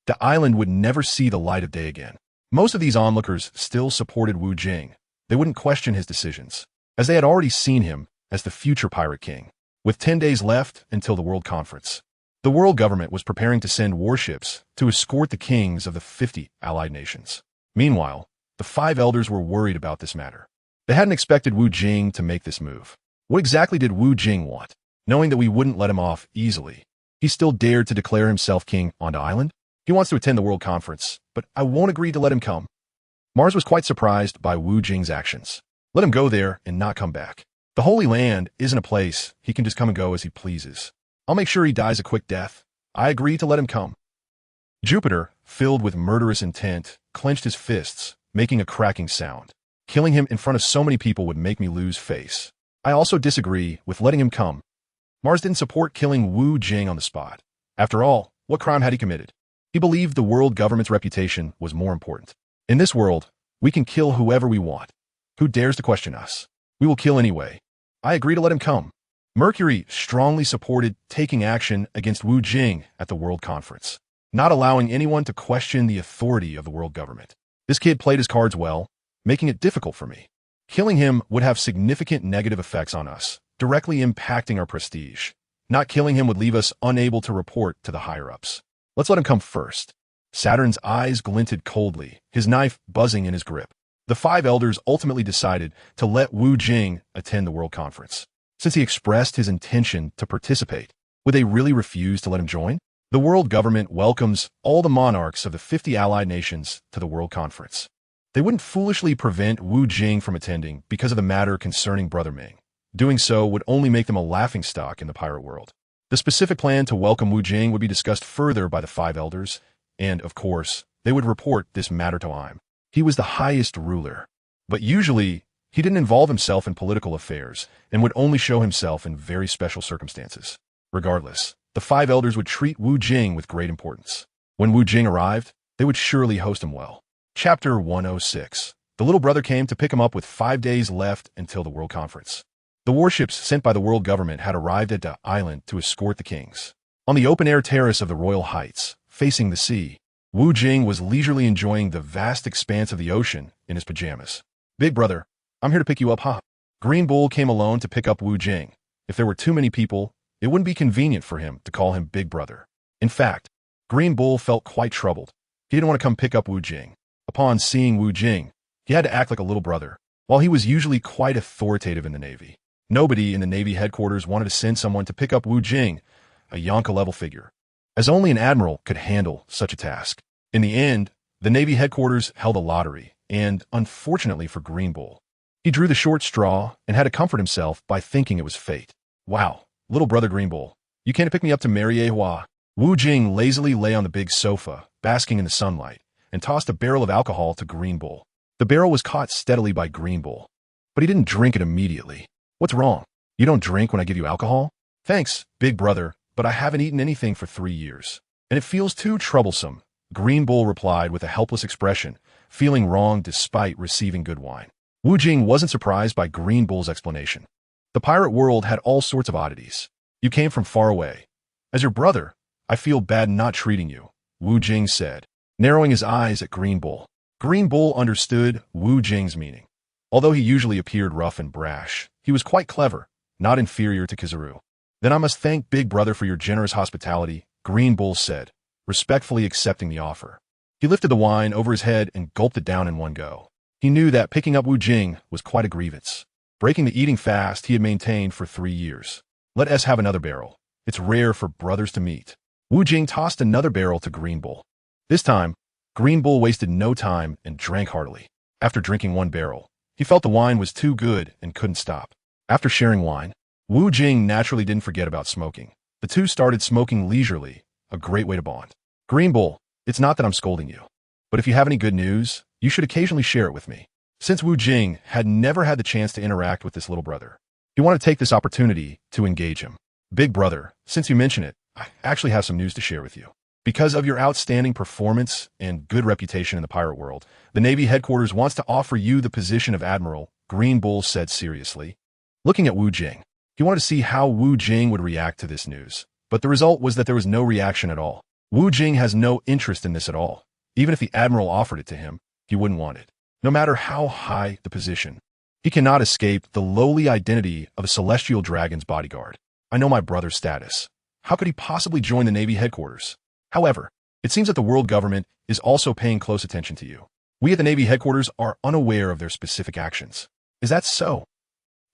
the island would never see the light of day again. Most of these onlookers still supported Wu Jing. They wouldn't question his decisions, as they had already seen him as the future pirate king. With 10 days left until the World Conference, the world government was preparing to send warships to escort the kings of the 50 allied nations. Meanwhile, the 5 elders were worried about this matter. They hadn't expected Wu Jing to make this move. What exactly did Wu Jing want? Knowing that we wouldn't let him off easily, he still dared to declare himself king on the island? He wants to attend the World Conference, but I won't agree to let him come. Mars was quite surprised by Wu Jing's actions. Let him go there and not come back. The Holy Land isn't a place he can just come and go as he pleases. I'll make sure he dies a quick death. I agree to let him come. Jupiter, filled with murderous intent, clenched his fists, making a cracking sound. Killing him in front of so many people would make me lose face. I also disagree with letting him come. Mars didn't support killing Wu Jing on the spot. After all, what crime had he committed? He believed the world government's reputation was more important. In this world, we can kill whoever we want. Who dares to question us? We will kill anyway. I agree to let him come. Mercury strongly supported taking action against Wu Jing at the World Conference, not allowing anyone to question the authority of the world government. This kid played his cards well, making it difficult for me. Killing him would have significant negative effects on us, directly impacting our prestige. Not killing him would leave us unable to report to the higher-ups. Let's let him come first. Saturn's eyes glinted coldly, his knife buzzing in his grip. The 5 elders ultimately decided to let Wu Jing attend the World Conference. Since he expressed his intention to participate, would they really refuse to let him join? The world government welcomes all the monarchs of the 50 allied nations to the World Conference. They wouldn't foolishly prevent Wu Jing from attending because of the matter concerning Brother Ming. Doing so would only make them a laughingstock in the pirate world. The specific plan to welcome Wu Jing would be discussed further by the 5 elders, and, of course, they would report this matter to him. He was the highest ruler, but usually he didn't involve himself in political affairs and would only show himself in very special circumstances. Regardless, the 5 elders would treat Wu Jing with great importance. When Wu Jing arrived, they would surely host him well. Chapter 106. The little brother came to pick him up with 5 days left until the World Conference. The warships sent by the world government had arrived at the island to escort the kings. On the open-air terrace of the Royal Heights, facing the sea, Wu Jing was leisurely enjoying the vast expanse of the ocean in his pajamas. Big brother, I'm here to pick you up, huh? Green Bull came alone to pick up Wu Jing. If there were too many people, it wouldn't be convenient for him to call him Big Brother. In fact, Green Bull felt quite troubled. He didn't want to come pick up Wu Jing. Upon seeing Wu Jing, he had to act like a little brother. While he was usually quite authoritative in the Navy, nobody in the Navy headquarters wanted to send someone to pick up Wu Jing, a Yonka-level figure, as only an admiral could handle such a task. In the end, the Navy headquarters held a lottery, and, unfortunately for Green Bull, he drew the short straw and had to comfort himself by thinking it was fate. Wow, little brother Green Bull, you can't pick me up to Miraculously. Wu Jing lazily lay on the big sofa, basking in the sunlight, and tossed a barrel of alcohol to Green Bull. The barrel was caught steadily by Green Bull, but he didn't drink it immediately. What's wrong? You don't drink when I give you alcohol? Thanks, big brother, but I haven't eaten anything for 3 years, and it feels too troublesome. Green Bull replied with a helpless expression, feeling wrong despite receiving good wine. Wu Jing wasn't surprised by Green Bull's explanation. The pirate world had all sorts of oddities. You came from far away. As your brother, I feel bad not treating you, Wu Jing said, narrowing his eyes at Green Bull. Green Bull understood Wu Jing's meaning. Although he usually appeared rough and brash, he was quite clever, not inferior to Kizaru. Then I must thank Big Brother for your generous hospitality, Green Bull said, respectfully accepting the offer. He lifted the wine over his head and gulped it down in one go. He knew that picking up Wu Jing was quite a grievance, breaking the eating fast he had maintained for 3 years. Let us have another barrel. It's rare for brothers to meet. Wu Jing tossed another barrel to Green Bull. This time, Green Bull wasted no time and drank heartily. After drinking 1 barrel, he felt the wine was too good and couldn't stop. After sharing wine, Wu Jing naturally didn't forget about smoking. The two started smoking leisurely, a great way to bond. Green Bull, it's not that I'm scolding you, but if you have any good news, you should occasionally share it with me. Since Wu Jing had never had the chance to interact with this little brother, he wanted to take this opportunity to engage him. Big brother, since you mention it, I actually have some news to share with you. Because of your outstanding performance and good reputation in the pirate world, the Navy headquarters wants to offer you the position of Admiral, Green Bull said seriously. Looking at Wu Jing, he wanted to see how Wu Jing would react to this news. But the result was that there was no reaction at all. Wu Jing has no interest in this at all. Even if the Admiral offered it to him, he wouldn't want it. No matter how high the position, he cannot escape the lowly identity of a celestial dragon's bodyguard. I know my brother's status. How could he possibly join the Navy headquarters? However, it seems that the world government is also paying close attention to you. We at the Navy headquarters are unaware of their specific actions. Is that so?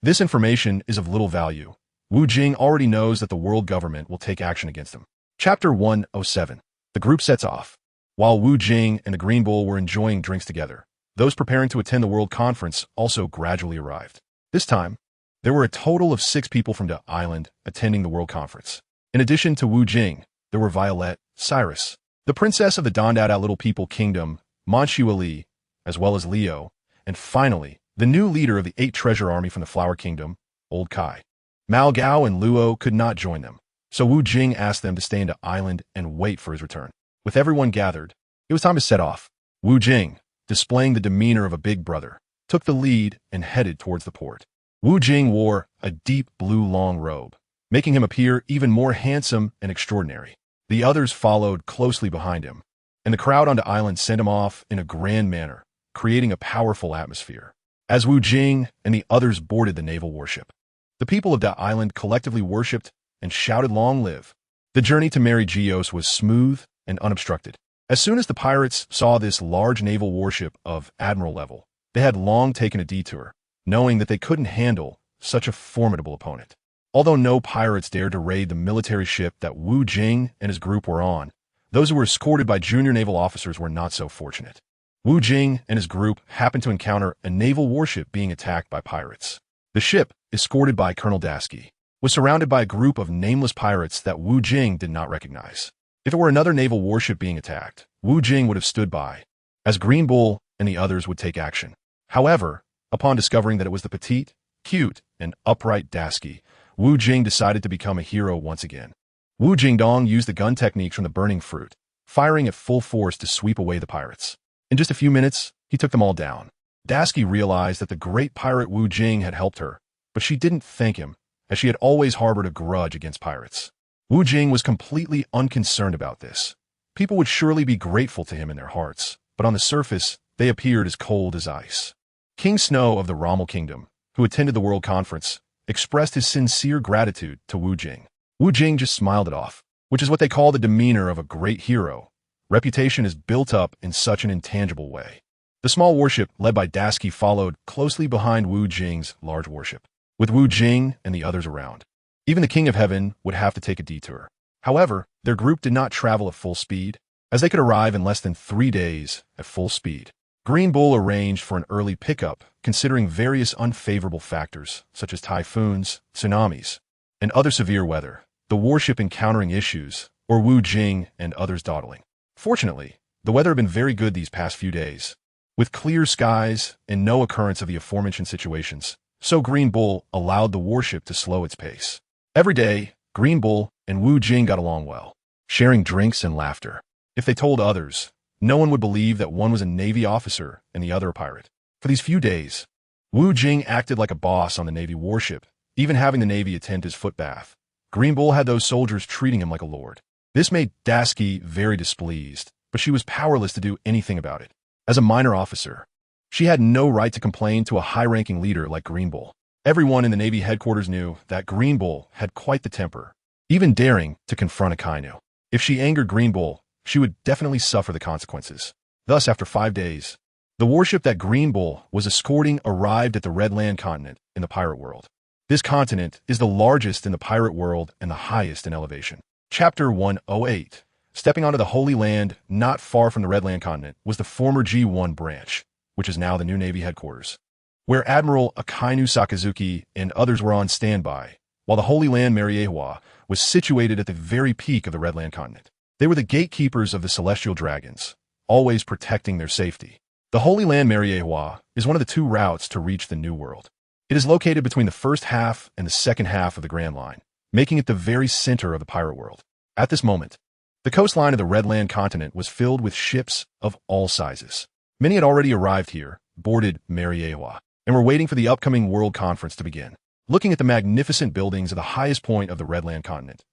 This information is of little value. Wu Jing already knows that the world government will take action against him. Chapter 107. The group sets off. While Wu Jing and the Green Bull were enjoying drinks together, those preparing to attend the World Conference also gradually arrived. This time, there were a total of 6 people from the island attending the World Conference. In addition to Wu Jing, there were Violet, Cyrus, the princess of the Dondada Little People Kingdom, Miraculously, as well as Leo, and finally, the new leader of the 8 Treasure Army from the Flower Kingdom, Old Kai. Mao Gao and Luo could not join them, so Wu Jing asked them to stay in the island and wait for his return. With everyone gathered, it was time to set off. Wu Jing, displaying the demeanor of a big brother, took the lead and headed towards the port. Wu Jing wore a deep blue long robe, making him appear even more handsome and extraordinary. The others followed closely behind him, and the crowd on the island sent him off in a grand manner, creating a powerful atmosphere. As Wu Jing and the others boarded the naval warship, the people of the island collectively worshipped and shouted "Long live!" The journey to Miraculously was smooth and unobstructed. As soon as the pirates saw this large naval warship of admiral level, they had long taken a detour, knowing that they couldn't handle such a formidable opponent. Although no pirates dared to raid the military ship that Wu Jing and his group were on, those who were escorted by junior naval officers were not so fortunate. Wu Jing and his group happened to encounter a naval warship being attacked by pirates. The ship, escorted by Colonel Dasky, was surrounded by a group of nameless pirates that Wu Jing did not recognize. If it were another naval warship being attacked, Wu Jing would have stood by, as Green Bull and the others would take action. However, upon discovering that it was the petite, cute, and upright Dasky, Wu Jing decided to become a hero once again. Wu Jingdong used the gun techniques from the burning fruit, firing at full force to sweep away the pirates. In just a few minutes, he took them all down. Dasky realized that the great pirate Wu Jing had helped her, but she didn't thank him, as she had always harbored a grudge against pirates. Wu Jing was completely unconcerned about this. People would surely be grateful to him in their hearts, but on the surface, they appeared as cold as ice. King Snow of the Rommel Kingdom, who attended the World Conference, expressed his sincere gratitude to Wu Jing. Wu Jing just smiled it off, which is what they call the demeanor of a great hero. Reputation is built up in such an intangible way. The small warship, led by Dasky, followed closely behind Wu Jing's large warship, with Wu Jing and the others around. Even the King of Heaven would have to take a detour. However, their group did not travel at full speed, as they could arrive in less than 3 days at full speed. Green Bull arranged for an early pickup, considering various unfavorable factors, such as typhoons, tsunamis, and other severe weather, the warship encountering issues, or Wu Jing and others dawdling. Fortunately, the weather had been very good these past few days, with clear skies and no occurrence of the aforementioned situations, so Green Bull allowed the warship to slow its pace. Every day, Green Bull and Wu Jing got along well, sharing drinks and laughter. If they told others, no one would believe that one was a Navy officer and the other a pirate. For these few days, Wu Jing acted like a boss on the Navy warship, even having the Navy attend his foot bath. Green Bull had those soldiers treating him like a lord. This made Dasky very displeased, but she was powerless to do anything about it. As a minor officer, she had no right to complain to a high-ranking leader like Green Bull. Everyone in the Navy headquarters knew that Green Bull had quite the temper, even daring to confront a Kainu. If she angered Green Bull, she would definitely suffer the consequences. Thus, after 5 days, the warship that Green Bull was escorting arrived at the Red Land continent in the pirate world. This continent is the largest in the pirate world and the highest in elevation. Chapter 108. Stepping onto the Holy Land not far from the Red Land continent was the former G1 branch, which is now the new Navy headquarters, where Admiral Akainu Sakazuki and others were on standby, while the Holy Land Miraculously was situated at the very peak of the Red Land continent. They were the gatekeepers of the celestial dragons, always protecting their safety. The Holy Land Miraculously is one of the 2 routes to reach the New World. It is located between the first half and the second half of the Grand Line, making it the very center of the pirate world. At this moment, The coastline of the Redland continent was filled with ships of all sizes. Many had already arrived here, boarded Miraculously, and were waiting for the upcoming World Conference to begin. Looking at the magnificent buildings of the highest point of the Redland continent,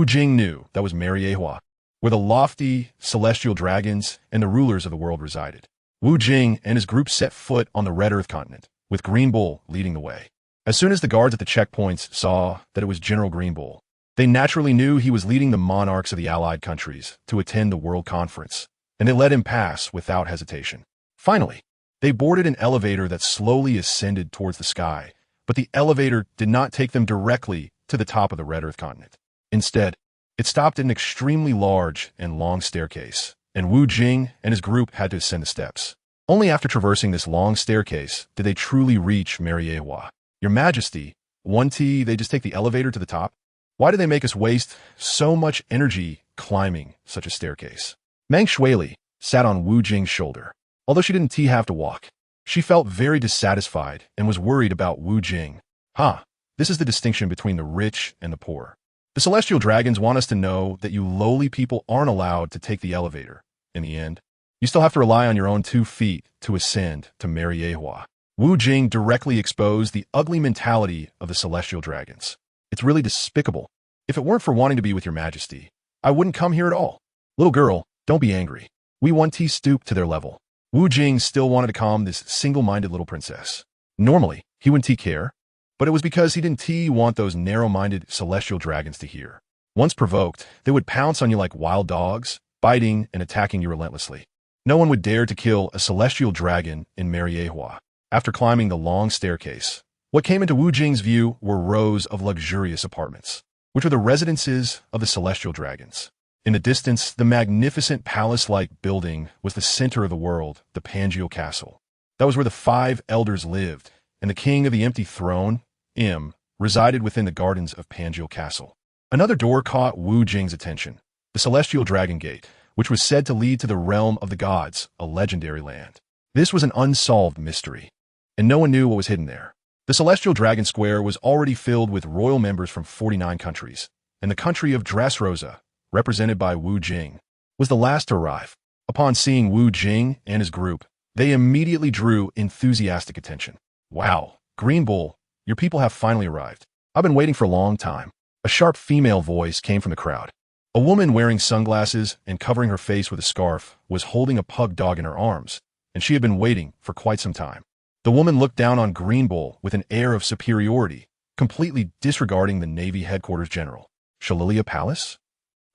Jing knew that was Miraculously, where the lofty, celestial dragons and the rulers of the world resided. Jing and his group set foot on the Red Earth continent, with Green Bull leading the way. As soon as the guards at the checkpoints saw that it was General Green Bull, they naturally knew he was leading the monarchs of the allied countries to attend the World Conference, and they let him pass without hesitation. Finally, they boarded an elevator that slowly ascended towards the sky, but the elevator did not take them directly to the top of the Red Earth continent. Instead, it stopped at an extremely large and long staircase, and Jing and his group had to ascend the steps. Only after traversing this long staircase did they truly reach Miraculously. Your Majesty, they just take the elevator to the top? Why do they make us waste so much energy climbing such a staircase? Meng Shuili sat on Jing's shoulder. Although she didn't have to walk, she felt very dissatisfied and was worried about Jing. This is the distinction between the rich and the poor. The celestial dragons want us to know that you lowly people aren't allowed to take the elevator. In the end, you still have to rely on your own 2 feet to ascend to Miraculously. Jing directly exposed the ugly mentality of the celestial dragons. It's really despicable. If it weren't for wanting to be with your Majesty, I wouldn't come here at all. Little girl, don't be angry. We stooped to their level. Jing still wanted to calm this single-minded little princess. Normally, he wouldn't care, but it was because he didn't want those narrow-minded celestial dragons to hear. Once provoked, they would pounce on you like wild dogs, biting and attacking you relentlessly. No one would dare to kill a celestial dragon in Miraculously. After climbing the long staircase, what came into Jing's view were rows of luxurious apartments, which were the residences of the celestial dragons. In the distance, the magnificent palace-like building was the center of the world, the Pangeal Castle. That was where the 5 elders lived, and the king of the empty throne, resided within the gardens of Pangeal Castle. Another door caught Jing's attention, the Celestial Dragon Gate, which was said to lead to the realm of the gods, a legendary land. This was an unsolved mystery, and no one knew what was hidden there. The Celestial Dragon Square was already filled with royal members from 49 countries, and the country of Dressrosa, represented by Jing, was the last to arrive. Upon seeing Jing and his group, they immediately drew enthusiastic attention. Wow, Green Bull, your people have finally arrived. I've been waiting for a long time. A sharp female voice came from the crowd. A woman wearing sunglasses and covering her face with a scarf was holding a pug dog in her arms, and she had been waiting for quite some time. The woman looked down on Green Bull with an air of superiority, completely disregarding the Navy headquarters general. Shalilia Palace?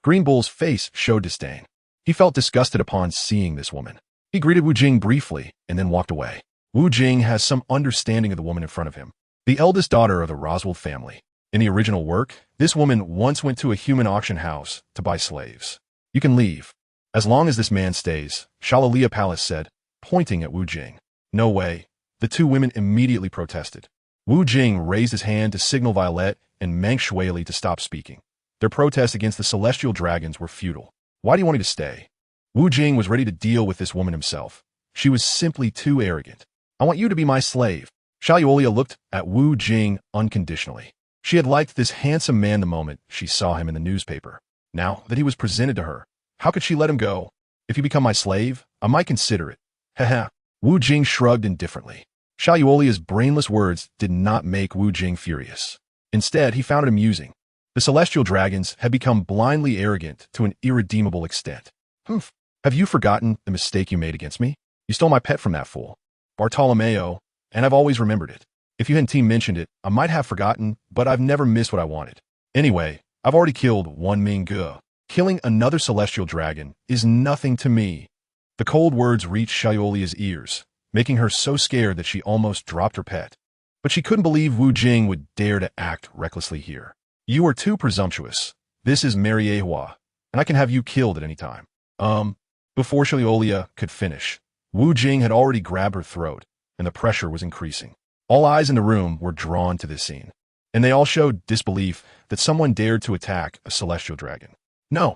Green Bull's face showed disdain. He felt disgusted upon seeing this woman. He greeted Jing briefly and then walked away. Jing has some understanding of the woman in front of him, the eldest daughter of the Roswell family. In the original work, this woman once went to a human auction house to buy slaves. You can leave, as long as this man stays, Shalilia Palace said, pointing at Jing. No way. The 2 women immediately protested. Jing raised his hand to signal Violet and Meng Shuili to stop speaking. Their protests against the celestial dragons were futile. Why do you want me to stay? Jing was ready to deal with this woman himself. She was simply too arrogant. I want you to be my slave. Shalilia looked at Jing unconditionally. She had liked this handsome man the moment she saw him in the newspaper. Now that he was presented to her, how could she let him go? If you become my slave, I might consider it. Haha. Jing shrugged indifferently. Shaliolia's brainless words did not make Jing furious. Instead, he found it amusing. The celestial dragons had become blindly arrogant to an irredeemable extent. Humph. Have you forgotten the mistake you made against me? You stole my pet from that fool, Bartolomeo, and I've always remembered it. If you hadn't mentioned it, I might have forgotten, but I've never missed what I wanted. Anyway, I've already killed one Mingge. Killing another celestial dragon is nothing to me. The cold words reached Shaliolia's ears, making her so scared that she almost dropped her pet. But she couldn't believe Jing would dare to act recklessly here. You are too presumptuous. This is Miraculously, and I can have you killed at any time. Before Shaliolia could finish, Jing had already grabbed her throat, and the pressure was increasing. All eyes in the room were drawn to this scene, and they all showed disbelief that someone dared to attack a celestial dragon. No,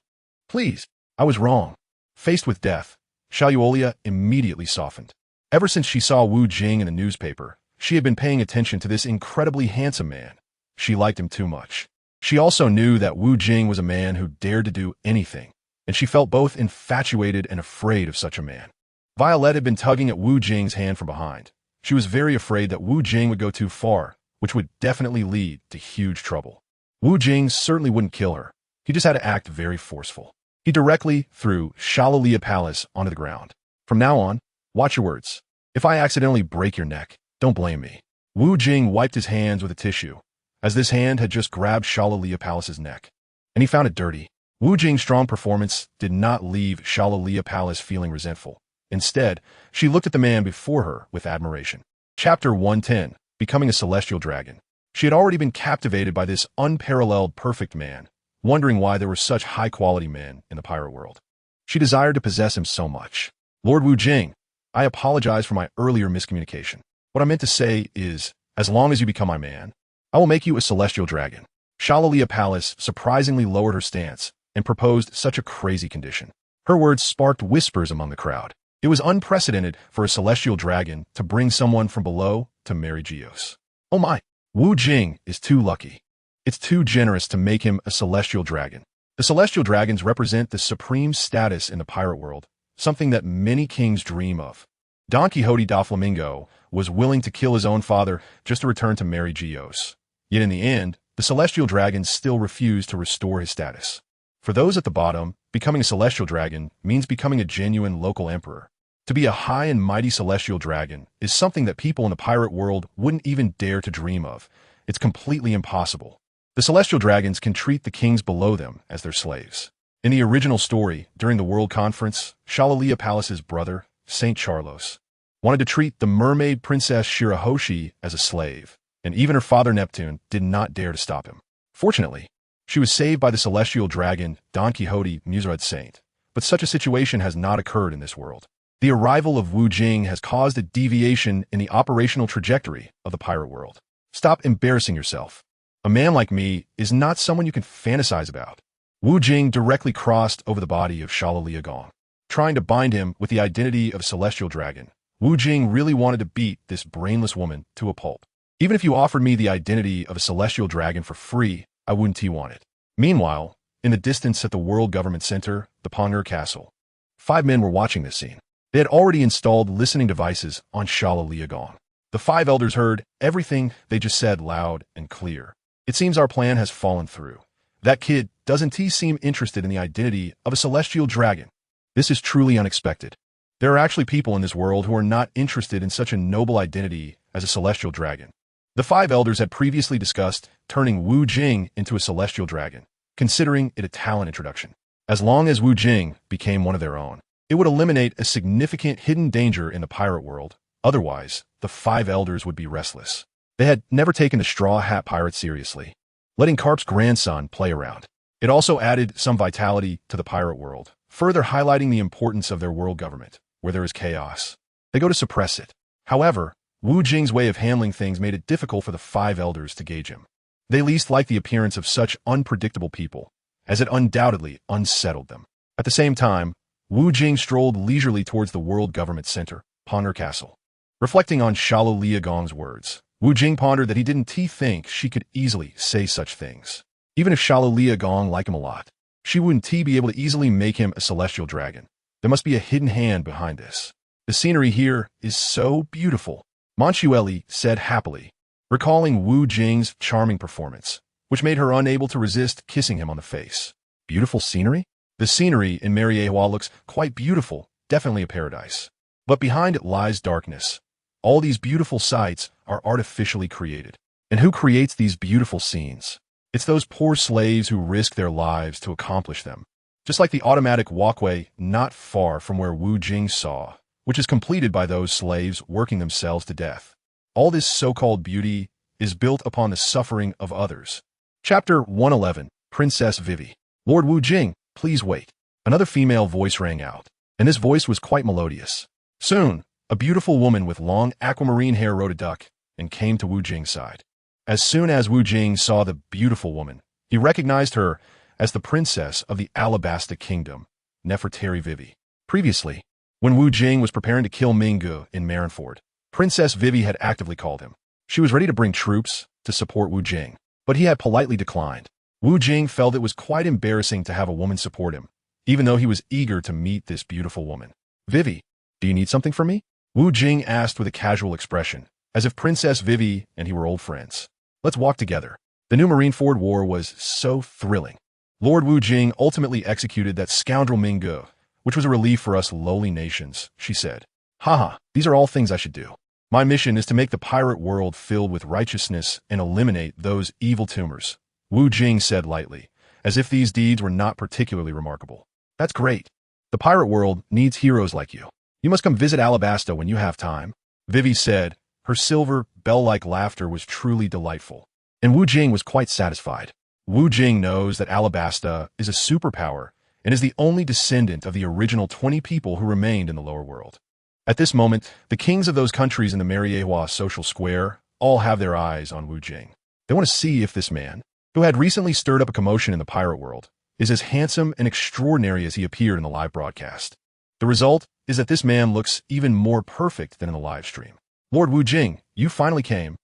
please, I was wrong. Faced with death, Shalilia immediately softened. Ever since she saw Jing in the newspaper, she had been paying attention to this incredibly handsome man. She liked him too much. She also knew that Jing was a man who dared to do anything, and she felt both infatuated and afraid of such a man. Violet had been tugging at Wu Jing's hand from behind. She was very afraid that Wu Jing would go too far, which would definitely lead to huge trouble. Wu Jing certainly wouldn't kill her. He just had to act very forceful. He directly threw Shalalia Palace onto the ground. From now on, watch your words. If I accidentally break your neck, don't blame me. Wu Jing wiped his hands with a tissue, as this hand had just grabbed Shalalia Palace's neck, and he found it dirty. Wu Jing's strong performance did not leave Shalalia Palace feeling resentful. Instead, she looked at the man before her with admiration. Chapter 110, Becoming a Celestial Dragon. She had already been captivated by this unparalleled perfect man, wondering why there were such high-quality men in the pirate world. She desired to possess him so much. Lord Wu Jing, I apologize for my earlier miscommunication. What I meant to say is, as long as you become my man, I will make you a celestial dragon. Shalalia Palace surprisingly lowered her stance and proposed such a crazy condition. Her words sparked whispers among the crowd. It was unprecedented for a celestial dragon to bring someone from below to marry Geos. Oh my, Wu Jing is too lucky. It's too generous to make him a celestial dragon. The celestial dragons represent the supreme status in the pirate world, something that many kings dream of. Don Quixote da Flamingo was willing to kill his own father just to return to marry Geos. Yet in the end, the celestial dragons still refused to restore his status. For those at the bottom, becoming a celestial dragon means becoming a genuine local emperor. To be a high and mighty celestial dragon is something that people in the pirate world wouldn't even dare to dream of. It's completely impossible. The celestial dragons can treat the kings below them as their slaves. In the original story, during the World Conference, Shalalia Palace's brother, Saint Charlos, wanted to treat the mermaid princess Shirahoshi as a slave, and even her father Neptune did not dare to stop him. Fortunately, she was saved by the celestial dragon Don Quixote Musered Saint, but such a situation has not occurred in this world. The arrival of Wu Jing has caused a deviation in the operational trajectory of the pirate world. Stop embarrassing yourself. A man like me is not someone you can fantasize about. Wu Jing directly crossed over the body of Shalalia Gong, trying to bind him with the identity of a celestial dragon. Wu Jing really wanted to beat this brainless woman to a pulp. Even if you offered me the identity of a celestial dragon for free, I wouldn't want it. Meanwhile, in the distance at the World Government Center, the Pongur Castle, 5 men were watching this scene. They had already installed listening devices on Shalalia Gong. The 5 elders heard everything they just said loud and clear. It seems our plan has fallen through. That kid doesn't seem interested in the identity of a celestial dragon. This is truly unexpected. There are actually people in this world who are not interested in such a noble identity as a celestial dragon. The 5 elders had previously discussed turning Wu Jing into a celestial dragon, considering it a talent introduction. As long as Wu Jing became one of their own, it would eliminate a significant hidden danger in the pirate world. Otherwise, the 5 elders would be restless. They had never taken the Straw Hat Pirate seriously, letting Carp's grandson play around. It also added some vitality to the pirate world, further highlighting the importance of their world government. Where there is chaos, they go to suppress it. However, Wu Jing's way of handling things made it difficult for the 5 elders to gauge him. They least liked the appearance of such unpredictable people, as it undoubtedly unsettled them. At the same time, Wu Jing strolled leisurely towards the World Government Center, Pongur Castle. Reflecting on Shalalia Gong's words, Wu Jing pondered that he didn't think she could easily say such things. Even if Shalalia Gong liked him a lot, she wouldn't be able to easily make him a celestial dragon. There must be a hidden hand behind this. The scenery here is so beautiful, Manchueli said happily, recalling Wu Jing's charming performance, which made her unable to resist kissing him on the face. Beautiful scenery? The scenery in Mariehua looks quite beautiful, definitely a paradise. But behind it lies darkness. All these beautiful sights are artificially created. And who creates these beautiful scenes? It's those poor slaves who risk their lives to accomplish them. Just like the automatic walkway not far from where Wu Jing saw, which is completed by those slaves working themselves to death. All this so-called beauty is built upon the suffering of others. Chapter 111, Princess Vivi. Lord Wu Jing, please wait. Another female voice rang out, and this voice was quite melodious. Soon, a beautiful woman with long aquamarine hair rode a duck and came to Wu Jing's side. As soon as Wu Jing saw the beautiful woman, he recognized her as the princess of the Alabasta Kingdom, Nefertari Vivi. Previously, when Wu Jing was preparing to kill Minggu in Marineford, Princess Vivi had actively called him. She was ready to bring troops to support Wu Jing, but he had politely declined. Wu Jing felt it was quite embarrassing to have a woman support him, even though he was eager to meet this beautiful woman. Vivi, do you need something from me? Wu Jing asked with a casual expression, as if Princess Vivi and he were old friends. Let's walk together. The new Marineford War was so thrilling. Lord Wu Jing ultimately executed that scoundrel Minggu, which was a relief for us lowly nations, she said. Haha, these are all things I should do. My mission is to make the pirate world filled with righteousness and eliminate those evil tumors, Wu Jing said lightly, as if these deeds were not particularly remarkable. That's great. The pirate world needs heroes like you. You must come visit Alabasta when you have time, Vivi said. Her silver, bell-like laughter was truly delightful, and Wu Jing was quite satisfied. Wu Jing knows that Alabasta is a superpower and is the only descendant of the original 20 people who remained in the lower world. At this moment, the kings of those countries in the Miraculously social square all have their eyes on Wu Jing. They want to see if this man, who had recently stirred up a commotion in the pirate world, is as handsome and extraordinary as he appeared in the live broadcast. The result is that this man looks even more perfect than in the live stream. Lord Wu Jing, you finally came.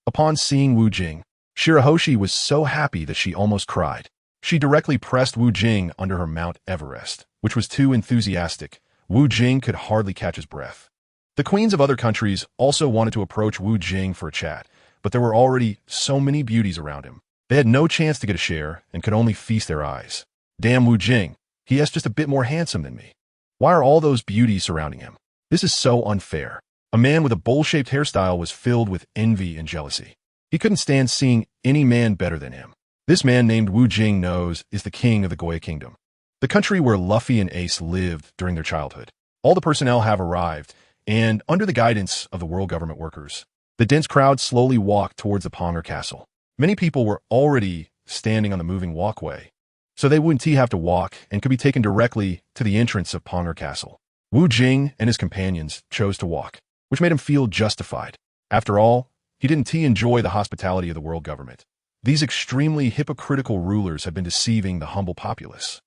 Upon seeing Wu Jing, Shirahoshi was so happy that she almost cried. She directly pressed Wu Jing under her Mount Everest, which was too enthusiastic. Wu Jing could hardly catch his breath. The queens of other countries also wanted to approach Wu Jing for a chat, but there were already so many beauties around him. They had no chance to get a share and could only feast their eyes. Damn Wu Jing, he is just a bit more handsome than me. Why are all those beauties surrounding him? This is so unfair. A man with a bowl-shaped hairstyle was filled with envy and jealousy. He couldn't stand seeing any man better than him. This man named Wu Jing knows is the king of the Goya Kingdom, the country where Luffy and Ace lived during their childhood. All the personnel have arrived, and under the guidance of the world government workers, the dense crowd slowly walked towards the Ponger Castle. Many people were already standing on the moving walkway, so they wouldn't have to walk and could be taken directly to the entrance of Ponger Castle. Wu Jing and his companions chose to walk, which made him feel justified. After all, he didn't enjoy the hospitality of the world government. These extremely hypocritical rulers had been deceiving the humble populace.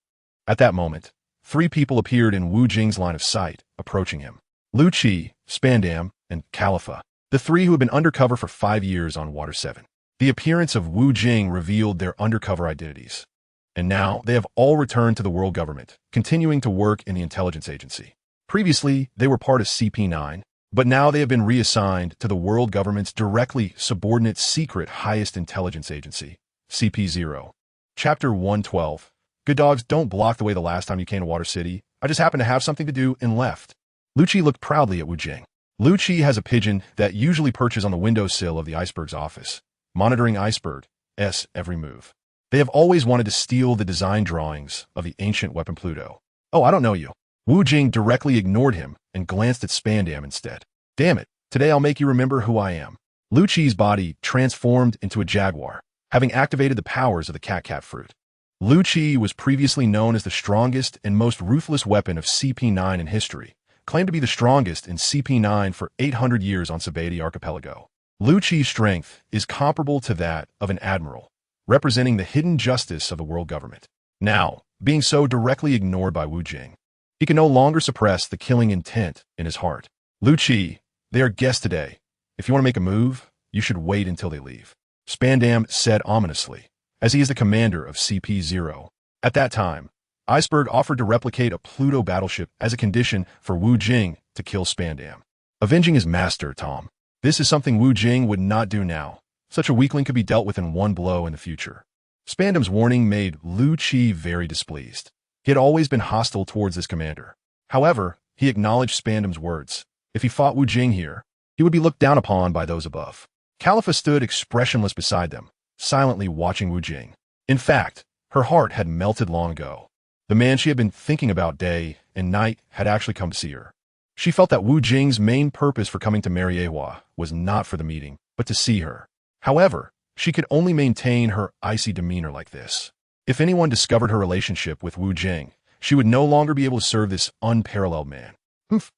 At that moment, 3 people appeared in Wu Jing's line of sight, approaching him. Lu Qi, Spandam, and Califa, the 3 who had been undercover for 5 years on Water 7. The appearance of Wu Jing revealed their undercover identities. And now they have all returned to the world government, continuing to work in the intelligence agency. Previously, they were part of CP9, but now they have been reassigned to the world government's directly subordinate secret highest intelligence agency, CP0. Chapter 112. Good dogs don't block the way the last time you came to Water City. I just happened to have something to do and left. Lu Qi looked proudly at Wu Jing. Lu Qi has a pigeon that usually perches on the windowsill of the Iceberg's office, monitoring Iceberg's every move. They have always wanted to steal the design drawings of the ancient weapon Pluto. Oh, I don't know you. Wu Jing directly ignored him and glanced at Spandam instead. Damn it, today I'll make you remember who I am. Lu Qi's body transformed into a jaguar, having activated the powers of the cat fruit. Lu Qi was previously known as the strongest and most ruthless weapon of CP9 in history, claimed to be the strongest in CP9 for 800 years on Sabaody Archipelago. Lu Qi's strength is comparable to that of an admiral, representing the hidden justice of the world government. Now, being so directly ignored by Wu Jing, he can no longer suppress the killing intent in his heart. Lu Qi, they are guests today. If you want to make a move, you should wait until they leave, Spandam said ominously, as he is the commander of CP0. At that time, Iceberg offered to replicate a Pluto battleship as a condition for Wu Jing to kill Spandam. Avenging his master, Tom. This is something Wu Jing would not do now. Such a weakling could be dealt with in one blow in the future. Spandam's warning made Lu Qi very displeased. He had always been hostile towards this commander. However, he acknowledged Spandam's words. If he fought Wu Jing here, he would be looked down upon by those above. Califa stood expressionless beside them, silently watching Wu Jing. In fact, her heart had melted long ago. The man she had been thinking about day and night had actually come to see her. She felt that Wu Jing's main purpose for coming to Miraculously was not for the meeting, but to see her. However, she could only maintain her icy demeanor like this. If anyone discovered her relationship with Wu Jing, she would no longer be able to serve this unparalleled man.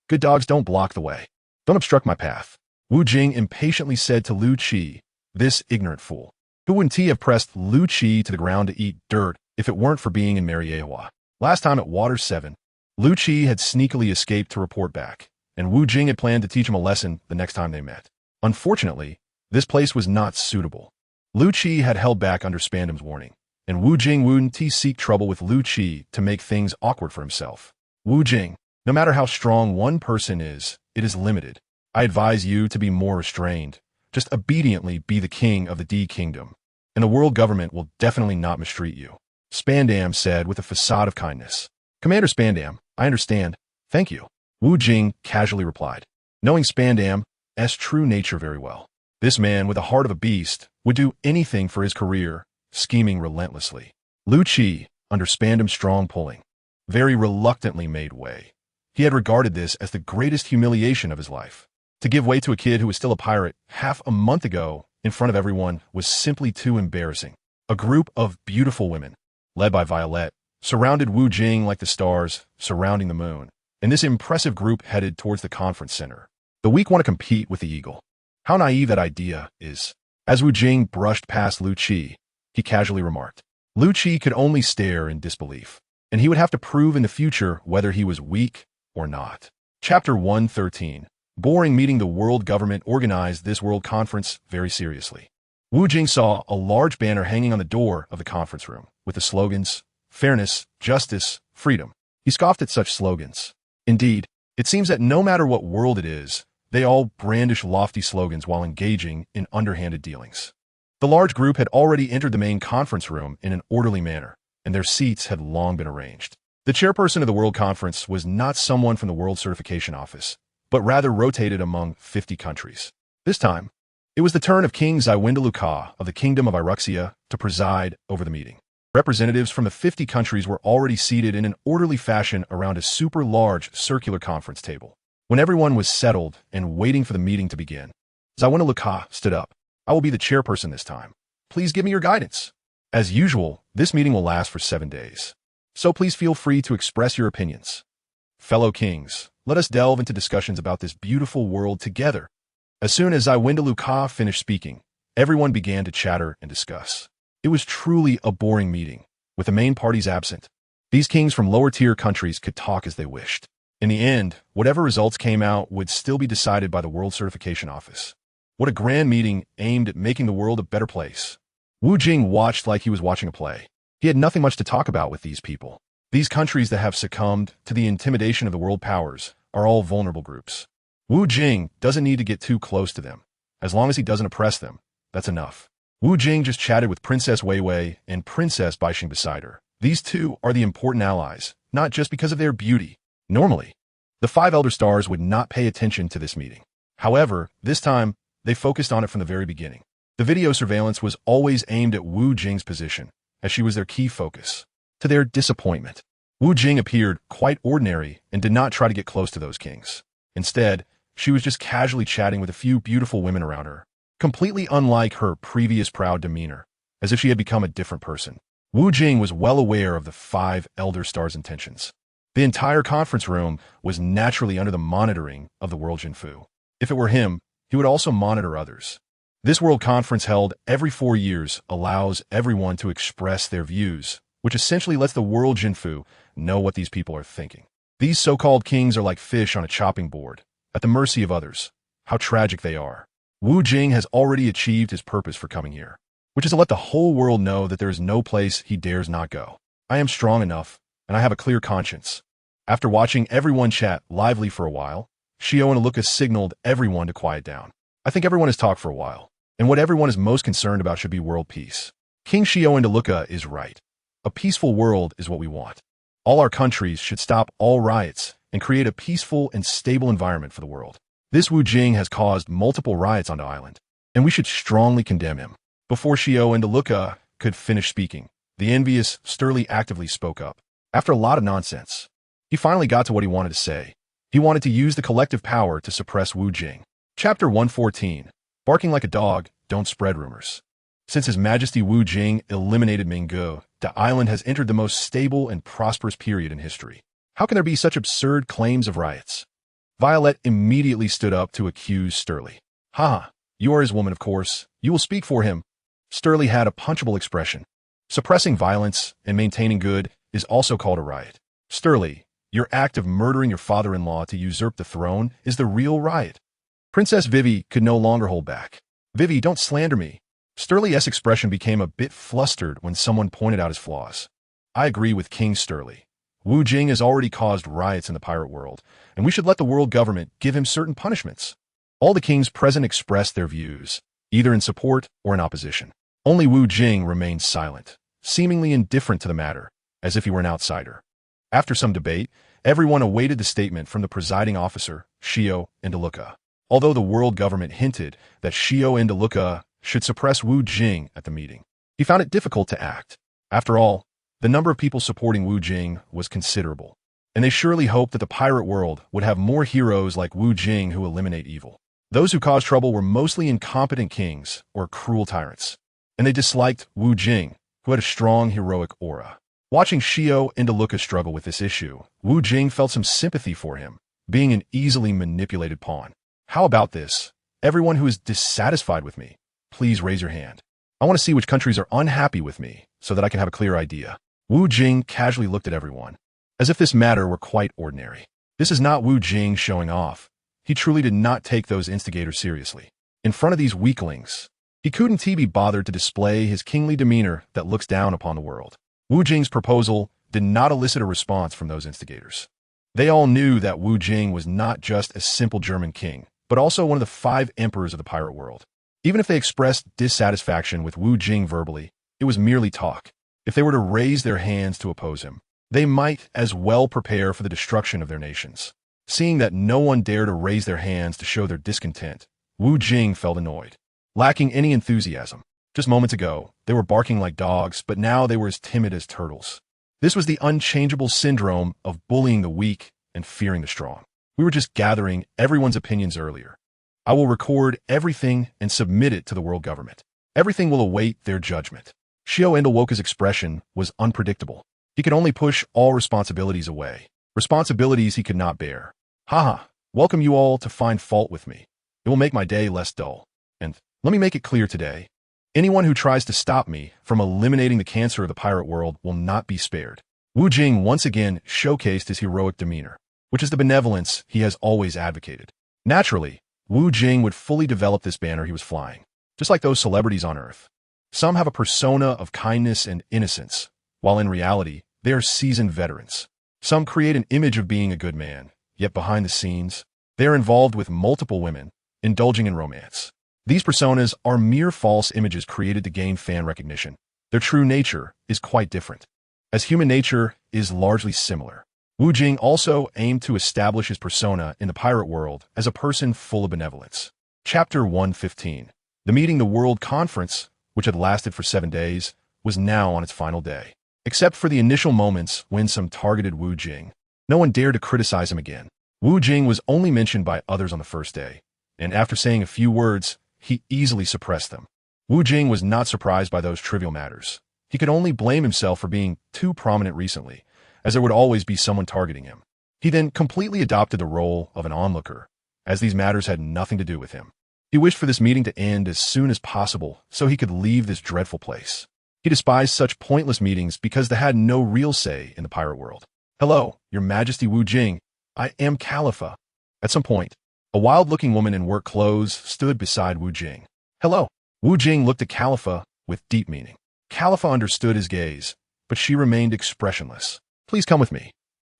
Good dogs don't block the way. Don't obstruct my path, Wu Jing impatiently said to Lu Qi, this ignorant fool. Who wouldn't he have pressed Lu Qi to the ground to eat dirt if it weren't for being in Miraculously? Last time at Water 7, Lu Qi had sneakily escaped to report back, and Wu Jing had planned to teach him a lesson the next time they met. Unfortunately, this place was not suitable. Lu Qi had held back under Spandam's warning. and Wu Jing wouldn't seek trouble with Lu Qi to make things awkward for himself. Wu Jing, no matter how strong one person is, it is limited. I advise you to be more restrained. Just obediently be the king of the D kingdom, and the world government will definitely not mistreat you. Spandam said with a facade of kindness. Commander Spandam, I understand. Thank you. Wu Jing casually replied, knowing Spandam's true nature very well. This man with the heart of a beast would do anything for his career, scheming relentlessly. Lu Qi, under Spandam's strong pulling, very reluctantly made way. He had regarded this as the greatest humiliation of his life. To give way to a kid who was still a pirate half a month ago in front of everyone was simply too embarrassing. A group of beautiful women, led by Violet, surrounded Wu Jing like the stars surrounding the moon, and this impressive group headed towards the conference center. The weak want to compete with the eagle. How naive that idea is. As Wu Jing brushed past Lu Qi, he casually remarked. Lu Qi could only stare in disbelief, and he would have to prove in the future whether he was weak or not. Chapter 113. Boring meeting. The world government organized this world conference very seriously. Wu Jing saw a large banner hanging on the door of the conference room with the slogans, fairness, justice, freedom. He scoffed at such slogans. Indeed, it seems that no matter what world it is, they all brandish lofty slogans while engaging in underhanded dealings. The large group had already entered the main conference room in an orderly manner, and their seats had long been arranged. The chairperson of the World Conference was not someone from the World Certification Office, but rather rotated among 50 countries. This time, it was the turn of King Zywindaluka of the Kingdom of Iruxia to preside over the meeting. Representatives from the 50 countries were already seated in an orderly fashion around a super-large circular conference table. When everyone was settled and waiting for the meeting to begin, Zywindaluka stood up. I will be the chairperson this time. Please give me your guidance. As usual, this meeting will last for 7 days. So please feel free to express your opinions. Fellow kings, let us delve into discussions about this beautiful world together. As soon as Zywindaluka finished speaking, everyone began to chatter and discuss. It was truly a boring meeting, with the main parties absent. These kings from lower-tier countries could talk as they wished. In the end, whatever results came out would still be decided by the World Certification Office. What a grand meeting aimed at making the world a better place. Wu Jing watched like he was watching a play. He had nothing much to talk about with these people. These countries that have succumbed to the intimidation of the world powers are all vulnerable groups. Wu Jing doesn't need to get too close to them. As long as he doesn't oppress them, that's enough. Wu Jing just chatted with Princess Weiwei and Princess Baixing beside her. These two are the important allies, not just because of their beauty. Normally, the 5 Elder Stars would not pay attention to this meeting. However, this time, they focused on it from the very beginning. The video surveillance was always aimed at Wu Jing's position, as she was their key focus. To their disappointment, Wu Jing appeared quite ordinary and did not try to get close to those kings. Instead, she was just casually chatting with a few beautiful women around her, completely unlike her previous proud demeanor, as if she had become a different person. Wu Jing was well aware of the 5 Elder Stars' intentions. The entire conference room was naturally under the monitoring of the World Jinfu. If it were him, he would also monitor others. This World Conference held every 4 years allows everyone to express their views, which essentially lets the World Jinfu know what these people are thinking. These so-called kings are like fish on a chopping board, at the mercy of others. How tragic they are. Wu Jing has already achieved his purpose for coming here, which is to let the whole world know that there is no place he dares not go. I am strong enough, and I have a clear conscience. After watching everyone chat lively for a while, Shio and Aluka signaled everyone to quiet down. I think everyone has talked for a while, and what everyone is most concerned about should be world peace. King Shio and Aluka is right. A peaceful world is what we want. All our countries should stop all riots and create a peaceful and stable environment for the world. This Wu Jing has caused multiple riots on the island, and we should strongly condemn him. Before Shio and Aluka could finish speaking, the envious Sturley actively spoke up. After a lot of nonsense, he finally got to what he wanted to say. He wanted to use the collective power to suppress Wu Jing. Chapter 114. Barking like a dog, don't spread rumors. Since His Majesty Wu Jing eliminated Minggu, the island has entered the most stable and prosperous period in history. How can there be such absurd claims of riots? Violet immediately stood up to accuse Sturley. Ha! You are his woman, of course. You will speak for him. Sturley had a punchable expression. Suppressing violence and maintaining good is also called a riot. Sturley, your act of murdering your father-in-law to usurp the throne is the real riot. Princess Vivi could no longer hold back. Vivi, don't slander me. Sturley's expression became a bit flustered when someone pointed out his flaws. I agree with King Sturley. Wu Jing has already caused riots in the pirate world, and we should let the world government give him certain punishments. All the kings present expressed their views, either in support or in opposition. Only Wu Jing remained silent, seemingly indifferent to the matter, as if he were an outsider. After some debate, everyone awaited the statement from the presiding officer, Shio Indaluka. Although the world government hinted that Shio Indaluka should suppress Wu Jing at the meeting, he found it difficult to act. After all, the number of people supporting Wu Jing was considerable, and they surely hoped that the pirate world would have more heroes like Wu Jing who eliminate evil. Those who caused trouble were mostly incompetent kings or cruel tyrants, and they disliked Wu Jing, who had a strong heroic aura. Watching Shio Indaluka struggle with this issue, Wu Jing felt some sympathy for him, being an easily manipulated pawn. How about this? Everyone who is dissatisfied with me, please raise your hand. I want to see which countries are unhappy with me so that I can have a clear idea. Wu Jing casually looked at everyone, as if this matter were quite ordinary. This is not Wu Jing showing off. He truly did not take those instigators seriously. In front of these weaklings, he couldn't be bothered to display his kingly demeanor that looks down upon the world. Wu Jing's proposal did not elicit a response from those instigators. They all knew that Wu Jing was not just a simple German king, but also one of the 5 emperors of the pirate world. Even if they expressed dissatisfaction with Wu Jing verbally, it was merely talk. If they were to raise their hands to oppose him, they might as well prepare for the destruction of their nations. Seeing that no one dared to raise their hands to show their discontent, Wu Jing felt annoyed, lacking any enthusiasm. Just moments ago, they were barking like dogs, but now they were as timid as turtles. This was the unchangeable syndrome of bullying the weak and fearing the strong. We were just gathering everyone's opinions earlier. I will record everything and submit it to the world government. Everything will await their judgment. Shio Indaluka's expression was unpredictable. He could only push all responsibilities away. Responsibilities he could not bear. Haha, welcome you all to find fault with me. It will make my day less dull. And let me make it clear today. Anyone who tries to stop me from eliminating the cancer of the pirate world will not be spared. Wu Jing once again showcased his heroic demeanor, which is the benevolence he has always advocated. Naturally, Wu Jing would fully develop this banner he was flying, just like those celebrities on Earth. Some have a persona of kindness and innocence, while in reality, they are seasoned veterans. Some create an image of being a good man, yet behind the scenes, they are involved with multiple women, indulging in romance. These personas are mere false images created to gain fan recognition. Their true nature is quite different. As human nature is largely similar, Wu Jing also aimed to establish his persona in the pirate world as a person full of benevolence. Chapter 115. The meeting the World Conference, which had lasted for 7 days, was now on its final day. Except for the initial moments when some targeted Wu Jing, no one dared to criticize him again. Wu Jing was only mentioned by others on the first day, and after saying a few words, he easily suppressed them. Wu Jing was not surprised by those trivial matters. He could only blame himself for being too prominent recently, as there would always be someone targeting him. He then completely adopted the role of an onlooker, as these matters had nothing to do with him. He wished for this meeting to end as soon as possible so he could leave this dreadful place. He despised such pointless meetings because they had no real say in the pirate world. Hello, Your Majesty Wu Jing. I am Khalifa. At some point, a wild-looking woman in work clothes stood beside Wu Jing. Hello. Wu Jing looked at Khalifa with deep meaning. Khalifa understood his gaze, but she remained expressionless. Please come with me.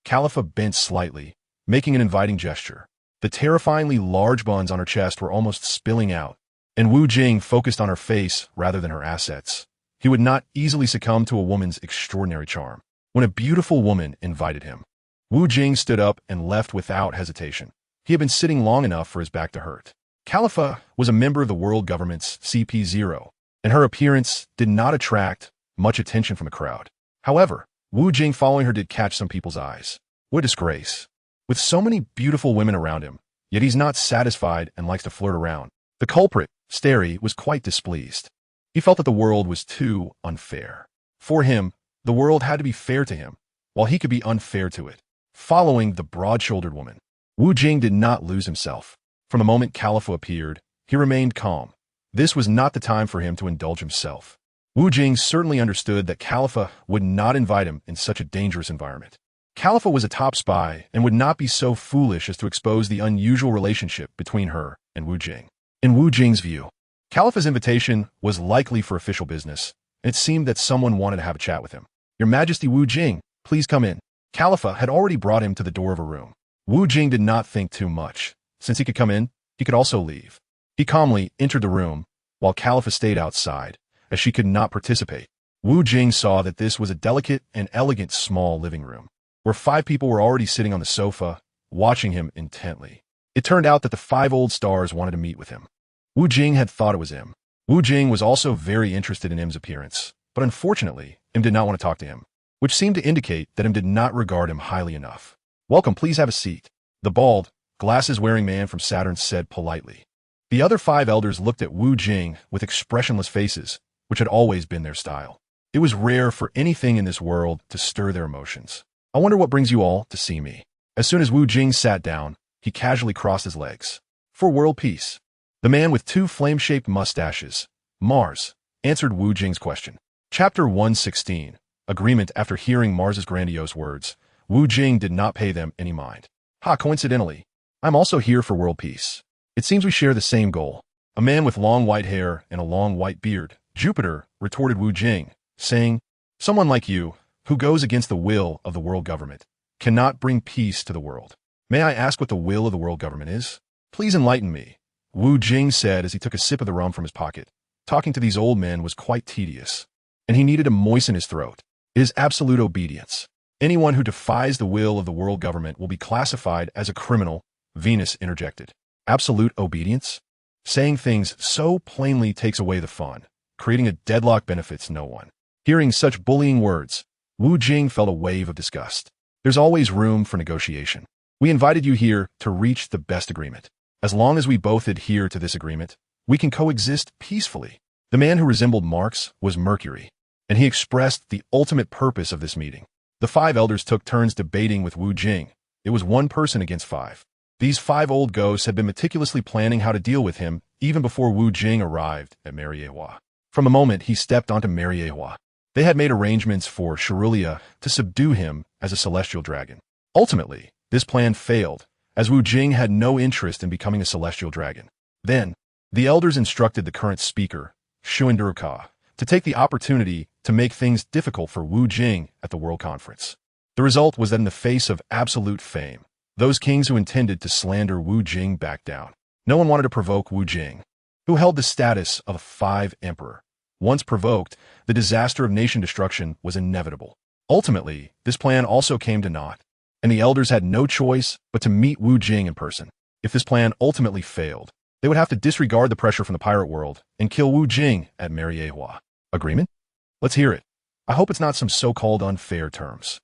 Khalifa bent slightly, making an inviting gesture. The terrifyingly large buns on her chest were almost spilling out, and Wu Jing focused on her face rather than her assets. He would not easily succumb to a woman's extraordinary charm. When a beautiful woman invited him, Wu Jing stood up and left without hesitation. He had been sitting long enough for his back to hurt. Khalifa was a member of the world government's CP0, and her appearance did not attract much attention from the crowd. However, Wu Jing following her did catch some people's eyes. What a disgrace. With so many beautiful women around him, yet he's not satisfied and likes to flirt around. The culprit, Starry, was quite displeased. He felt that the world was too unfair. For him, the world had to be fair to him, while he could be unfair to it. Following the broad-shouldered woman, Wu Jing did not lose himself. From the moment Khalifa appeared, he remained calm. This was not the time for him to indulge himself. Wu Jing certainly understood that Khalifa would not invite him in such a dangerous environment. Khalifa was a top spy and would not be so foolish as to expose the unusual relationship between her and Wu Jing. In Wu Jing's view, Khalifa's invitation was likely for official business, and it seemed that someone wanted to have a chat with him. "Your Majesty Wu Jing, please come in." Khalifa had already brought him to the door of a room. Wu Jing did not think too much. Since he could come in, he could also leave. He calmly entered the room, while Khalifa stayed outside, as she could not participate. Wu Jing saw that this was a delicate and elegant small living room, where 5 people were already sitting on the sofa, watching him intently. It turned out that the 5 old stars wanted to meet with him. Wu Jing had thought it was him. Wu Jing was also very interested in Im's appearance, but unfortunately, Im did not want to talk to him, which seemed to indicate that Im did not regard him highly enough. "Welcome, please have a seat," the bald, glasses-wearing man from Saturn said politely. The other 5 elders looked at Wu Jing with expressionless faces, which had always been their style. It was rare for anything in this world to stir their emotions. "I wonder what brings you all to see me." As soon as Wu Jing sat down, he casually crossed his legs. "For world peace." The man with 2 flame-shaped mustaches, Mars, answered Wu Jing's question. Chapter 116, Agreement. After hearing Mars's grandiose words, Wu Jing did not pay them any mind. Coincidentally, I'm also here for world peace. It seems we share the same goal." A man with long white hair and a long white beard, Jupiter, retorted Wu Jing, saying, "Someone like you, who goes against the will of the world government, cannot bring peace to the world. May I ask what the will of the world government is? Please enlighten me," Wu Jing said as he took a sip of the rum from his pocket. Talking to these old men was quite tedious, and he needed to moisten his throat. "It is absolute obedience. Anyone who defies the will of the world government will be classified as a criminal," Venus interjected. "Absolute obedience? Saying things so plainly takes away the fun. Creating a deadlock benefits no one." Hearing such bullying words, Wu Jing felt a wave of disgust. "There's always room for negotiation. We invited you here to reach the best agreement. As long as we both adhere to this agreement, we can coexist peacefully." The man who resembled Marx was Mercury, and he expressed the ultimate purpose of this meeting. The 5 elders took turns debating with Wu Jing. It was 1 person against 5. These 5 old ghosts had been meticulously planning how to deal with him even before Wu Jing arrived at Miraculously. From the moment he stepped onto Miraculously, they had made arrangements for Shirulia to subdue him as a celestial dragon. Ultimately, this plan failed, as Wu Jing had no interest in becoming a celestial dragon. Then, the elders instructed the current speaker, Shuenduruka, to take the opportunity to make things difficult for Wu Jing at the World Conference. The result was that in the face of absolute fame, those kings who intended to slander Wu Jing backed down. No one wanted to provoke Wu Jing, who held the status of a 5 emperor. Once provoked, the disaster of nation destruction was inevitable. Ultimately, this plan also came to naught, and the elders had no choice but to meet Wu Jing in person. If this plan ultimately failed, they would have to disregard the pressure from the pirate world and kill Wu Jing at Miraculously. Agreement? Let's hear it. I hope it's not some so-called unfair terms.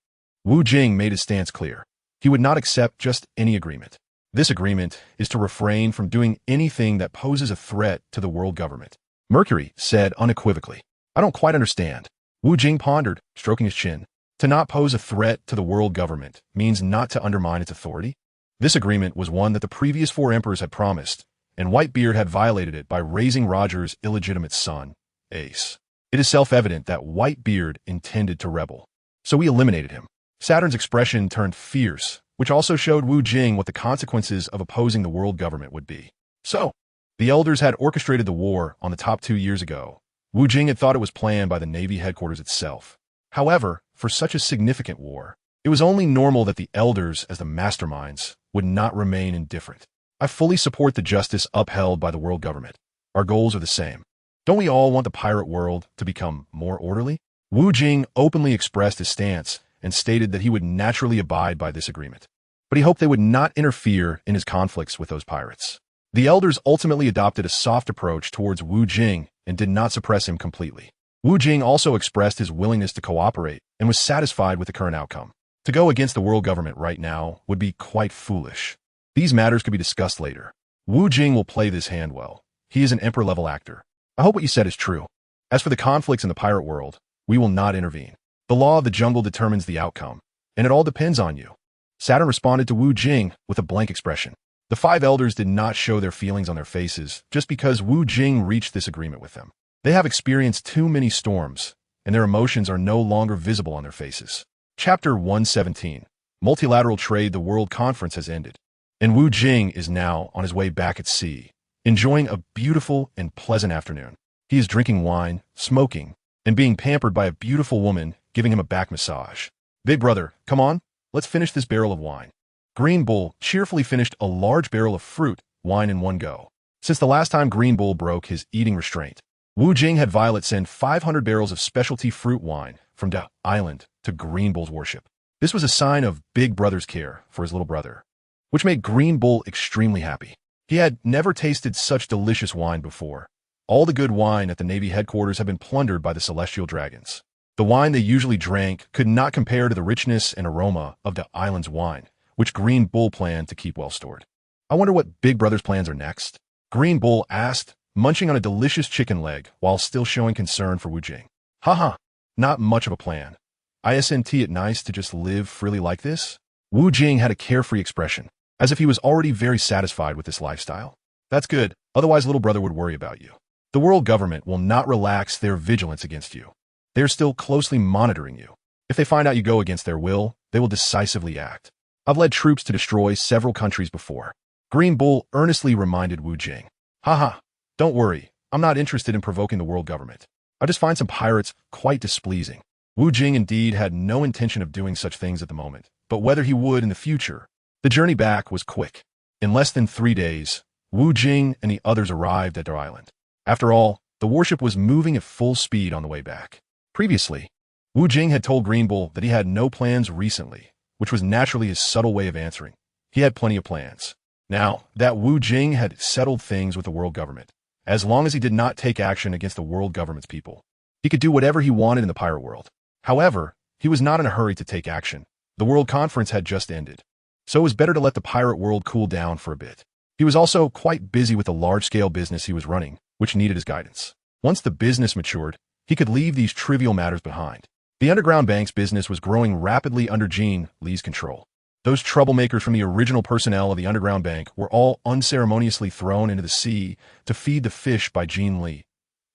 Wu Jing made his stance clear. He would not accept just any agreement. This agreement is to refrain from doing anything that poses a threat to the world government. Mercury said unequivocally. "I don't quite understand." Wu Jing pondered, stroking his chin. To not pose a threat to the world government means not to undermine its authority. This agreement was one that the previous 4 emperors had promised, and Whitebeard had violated it by raising Roger's illegitimate son, Ace. It is self-evident that Whitebeard intended to rebel, so we eliminated him. Saturn's expression turned fierce, which also showed Wu Jing what the consequences of opposing the world government would be. So, the elders had orchestrated the war on the top 2 years ago. Wu Jing had thought it was planned by the Navy headquarters itself. However, for such a significant war, it was only normal that the elders, as the masterminds, would not remain indifferent. "I fully support the justice upheld by the world government. Our goals are the same. Don't we all want the pirate world to become more orderly?" Wu Jing openly expressed his stance and stated that he would naturally abide by this agreement, but he hoped they would not interfere in his conflicts with those pirates. The elders ultimately adopted a soft approach towards Wu Jing and did not suppress him completely. Wu Jing also expressed his willingness to cooperate and was satisfied with the current outcome. To go against the world government right now would be quite foolish. These matters could be discussed later. Wu Jing will play this hand well. He is an emperor-level actor. I hope what you said is true. As for the conflicts in the pirate world, we will not intervene. The law of the jungle determines the outcome, and it all depends on you. Saturn responded to Wu Jing with a blank expression. The 5 elders did not show their feelings on their faces just because Wu Jing reached this agreement with them. They have experienced too many storms, and their emotions are no longer visible on their faces. Chapter 117. Multilateral trade. The World Conference has ended, and Wu Jing is now on his way back at sea. enjoying a beautiful and pleasant afternoon. He is drinking wine, smoking, and being pampered by a beautiful woman giving him a back massage. Big brother, come on, let's finish this barrel of wine. Green Bull cheerfully finished a large barrel of fruit wine in one go. Since the last time Green Bull broke his eating restraint, Wu Jing had Violet send 500 barrels of specialty fruit wine from the island to Green Bull's worship. This was a sign of Big Brother's care for his little brother, which made Green Bull extremely happy. He had never tasted such delicious wine before. All the good wine at the Navy headquarters had been plundered by the celestial dragons. The wine they usually drank could not compare to the richness and aroma of the island's wine, which Green Bull planned to keep well stored. I wonder what Big Brother's plans are next? Green Bull asked, munching on a delicious chicken leg while still showing concern for Wu Jing. Haha, not much of a plan. Isn't it nice to just live freely like this? Wu Jing had a carefree expression, as if he was already very satisfied with this lifestyle. That's good, otherwise little brother would worry about you. The world government will not relax their vigilance against you. They're still closely monitoring you. If they find out you go against their will, they will decisively act. I've led troops to destroy several countries before. Green Bull earnestly reminded Wu Jing. Haha, don't worry, I'm not interested in provoking the world government. I just find some pirates quite displeasing. Wu Jing indeed had no intention of doing such things at the moment, but whether he would in the future, the journey back was quick. In less than 3 days, Wu Jing and the others arrived at their island. After all, the warship was moving at full speed on the way back. Previously, Wu Jing had told Green Bull that he had no plans recently, which was naturally his subtle way of answering. He had plenty of plans. Now that Wu Jing had settled things with the world government, as long as he did not take action against the world government's people, he could do whatever he wanted in the pirate world. However, he was not in a hurry to take action. The world conference had just ended, so it was better to let the pirate world cool down for a bit. He was also quite busy with the large-scale business he was running, which needed his guidance. Once the business matured, he could leave these trivial matters behind. The underground bank's business was growing rapidly under Jing Li's control. Those troublemakers from the original personnel of the underground bank were all unceremoniously thrown into the sea to feed the fish by Jing Li.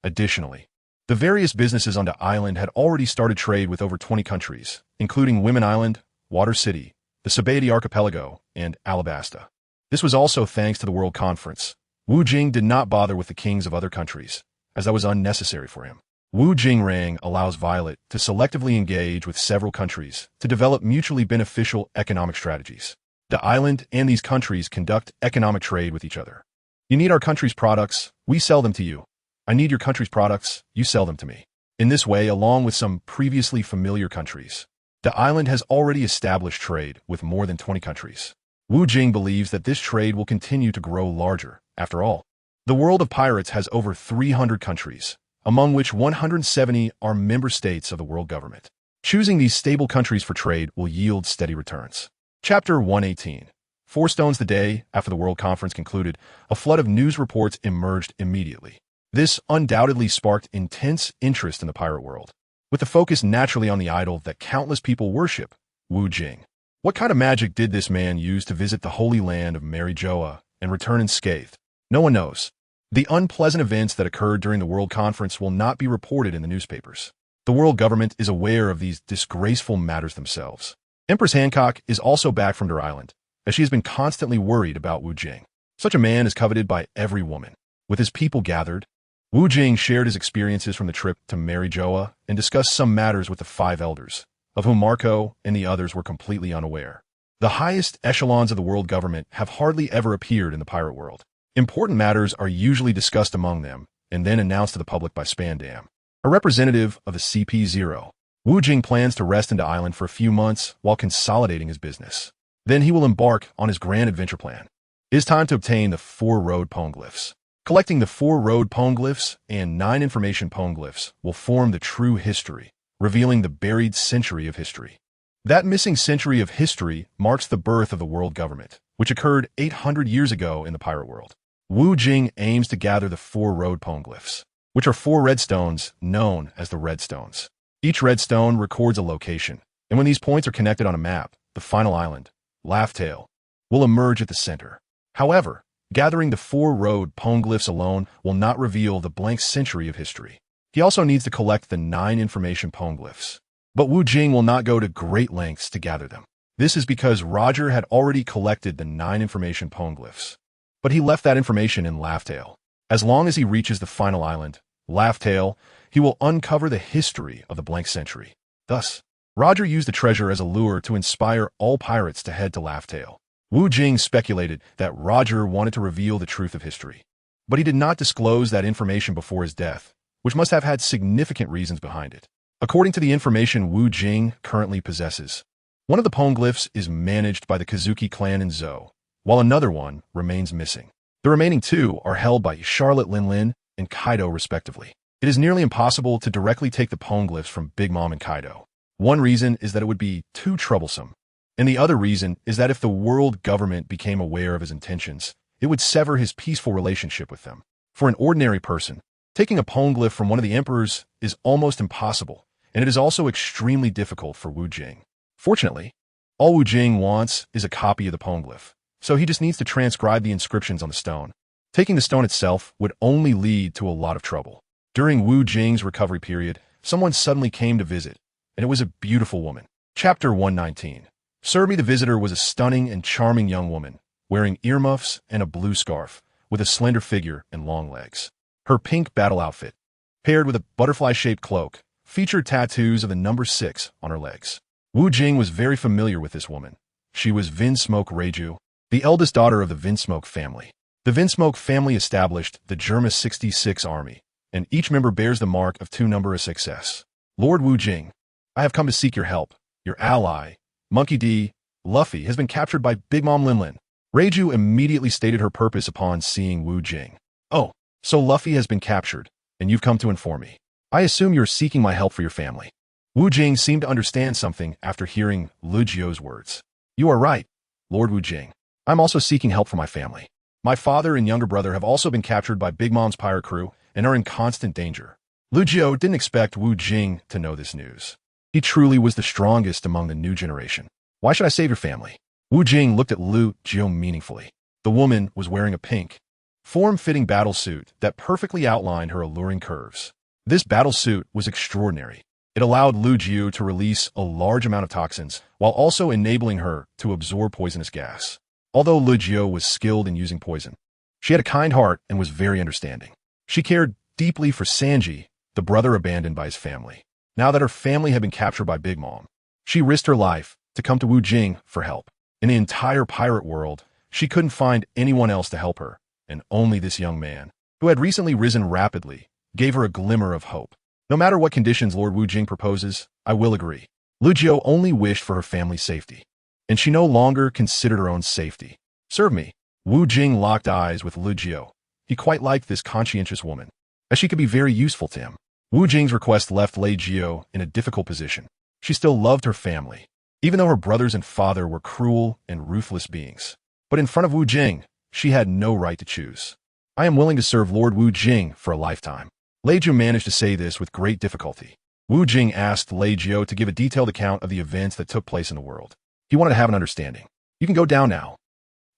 Additionally, the various businesses on the island had already started trade with over 20 countries, including Women Island, Water City, the Sabaody Archipelago, and Alabasta. This was also thanks to the World Conference. Wu Jing did not bother with the kings of other countries, as that was unnecessary for him. Wu Jingrang allows Violet to selectively engage with several countries to develop mutually beneficial economic strategies. The island and these countries conduct economic trade with each other. You need our country's products, we sell them to you. I need your country's products, you sell them to me. In this way, along with some previously familiar countries, the island has already established trade with more than 20 countries. Wu Jing believes that this trade will continue to grow larger. After all, the world of pirates has over 300 countries, among which 170 are member states of the world government. Choosing these stable countries for trade will yield steady returns. Chapter 118. 4 stones the day after the World Conference concluded, a flood of news reports emerged immediately. This undoubtedly sparked intense interest in the pirate world, with the focus naturally on the idol that countless people worship, Wu Jing. What kind of magic did this man use to visit the holy land of Miraculously and return unscathed? No one knows. The unpleasant events that occurred during the World Conference will not be reported in the newspapers. The world government is aware of these disgraceful matters themselves. Empress Hancock is also back from her island, as she has been constantly worried about Wu Jing. Such a man is coveted by every woman. With his people gathered, Wu Jing shared his experiences from the trip to Miraculously and discussed some matters with the 5 elders, of whom Marco and the others were completely unaware. The highest echelons of the world government have hardly ever appeared in the pirate world. Important matters are usually discussed among them and then announced to the public by Spandam, a representative of the CP0. Wu Jing plans to rest in the island for a few months while consolidating his business. Then he will embark on his grand adventure plan. It is time to obtain the 4 road poneglyphs. Collecting the 4 road poneglyphs and 9 information poneglyphs will form the true history, revealing the buried century of history. That missing century of history marks the birth of the world government, which occurred 800 years ago in the pirate world. Wu Jing aims to gather the 4 road poneglyphs, which are 4 red stones known as the red stones. Each red stone records a location, and when these points are connected on a map, the final island, Laughtail, will emerge at the center. However, gathering the 4 road poneglyphs alone will not reveal the blank century of history. He also needs to collect the 9 information poneglyphs. But Wu Jing will not go to great lengths to gather them. This is because Roger had already collected the 9 information poneglyphs. but he left that information in Laugh-Tale. As long as he reaches the final island, Laugh-Tale, he will uncover the history of the blank century. Thus, Roger used the treasure as a lure to inspire all pirates to head to Laugh-Tale. Wu Jing speculated that Roger wanted to reveal the truth of history, but he did not disclose that information before his death, which must have had significant reasons behind it. According to the information Wu Jing currently possesses, one of the poneglyphs is managed by the Kazuki clan in Zhou, while another one remains missing. The remaining two are held by Charlotte Linlin and Kaido respectively. It is nearly impossible to directly take the poneglyphs from Big Mom and Kaido. One reason is that it would be too troublesome, and the other reason is that if the world government became aware of his intentions, it would sever his peaceful relationship with them. For an ordinary person, taking a poneglyph from one of the emperors is almost impossible, and it is also extremely difficult for Wu Jing. Fortunately, all Wu Jing wants is a copy of the poneglyph, so he just needs to transcribe the inscriptions on the stone. Taking the stone itself would only lead to a lot of trouble. During Wu Jing's recovery period, someone suddenly came to visit, and it was a beautiful woman. Chapter 119. Surmi the Visitor was a stunning and charming young woman, wearing earmuffs and a blue scarf, with a slender figure and long legs. Her pink battle outfit, paired with a butterfly-shaped cloak, featured tattoos of the number 6 on her legs. Wu Jing was very familiar with this woman. She was Vinsmoke Reiju, the eldest daughter of the Vinsmoke family. The Vinsmoke family established the Germa 66 army, and each member bears the mark of 2 number of success. Lord Wu Jing, I have come to seek your help. Your ally, Monkey D. Luffy, has been captured by Big Mom Linlin. Reiju immediately stated her purpose upon seeing Wu Jing. Oh, so Luffy has been captured, and you've come to inform me. I assume you're seeking my help for your family. Wu Jing seemed to understand something after hearing Lu Jio's words. You are right, Lord Wu Jing. I'm also seeking help for my family. My father and younger brother have also been captured by Big Mom's pirate crew and are in constant danger. Lu Jio didn't expect Wu Jing to know this news. He truly was the strongest among the new generation. Why should I save your family? Wu Jing looked at Lu Jio meaningfully. The woman was wearing a pink, form-fitting battle suit that perfectly outlined her alluring curves. This battle suit was extraordinary. It allowed Lu Jio to release a large amount of toxins, while also enabling her to absorb poisonous gas. Although Lu Jio was skilled in using poison, she had a kind heart and was very understanding. She cared deeply for Sanji, the brother abandoned by his family. Now that her family had been captured by Big Mom, she risked her life to come to Wu Jing for help. In the entire pirate world, she couldn't find anyone else to help her, and only this young man, who had recently risen rapidly, gave her a glimmer of hope. No matter what conditions Lord Wu Jing proposes, I will agree. Lu Jio only wished for her family's safety, and she no longer considered her own safety. Serve me. Wu Jing locked eyes with Lu Jio. He quite liked this conscientious woman, as she could be very useful to him. Wu Jing's request left Lei Jio in a difficult position. She still loved her family, even though her brothers and father were cruel and ruthless beings. But in front of Wu Jing, she had no right to choose. I am willing to serve Lord Wu Jing for a lifetime. Lei Jio managed to say this with great difficulty. Wu Jing asked Lei Jio to give a detailed account of the events that took place in the world. He wanted to have an understanding. You can go down now.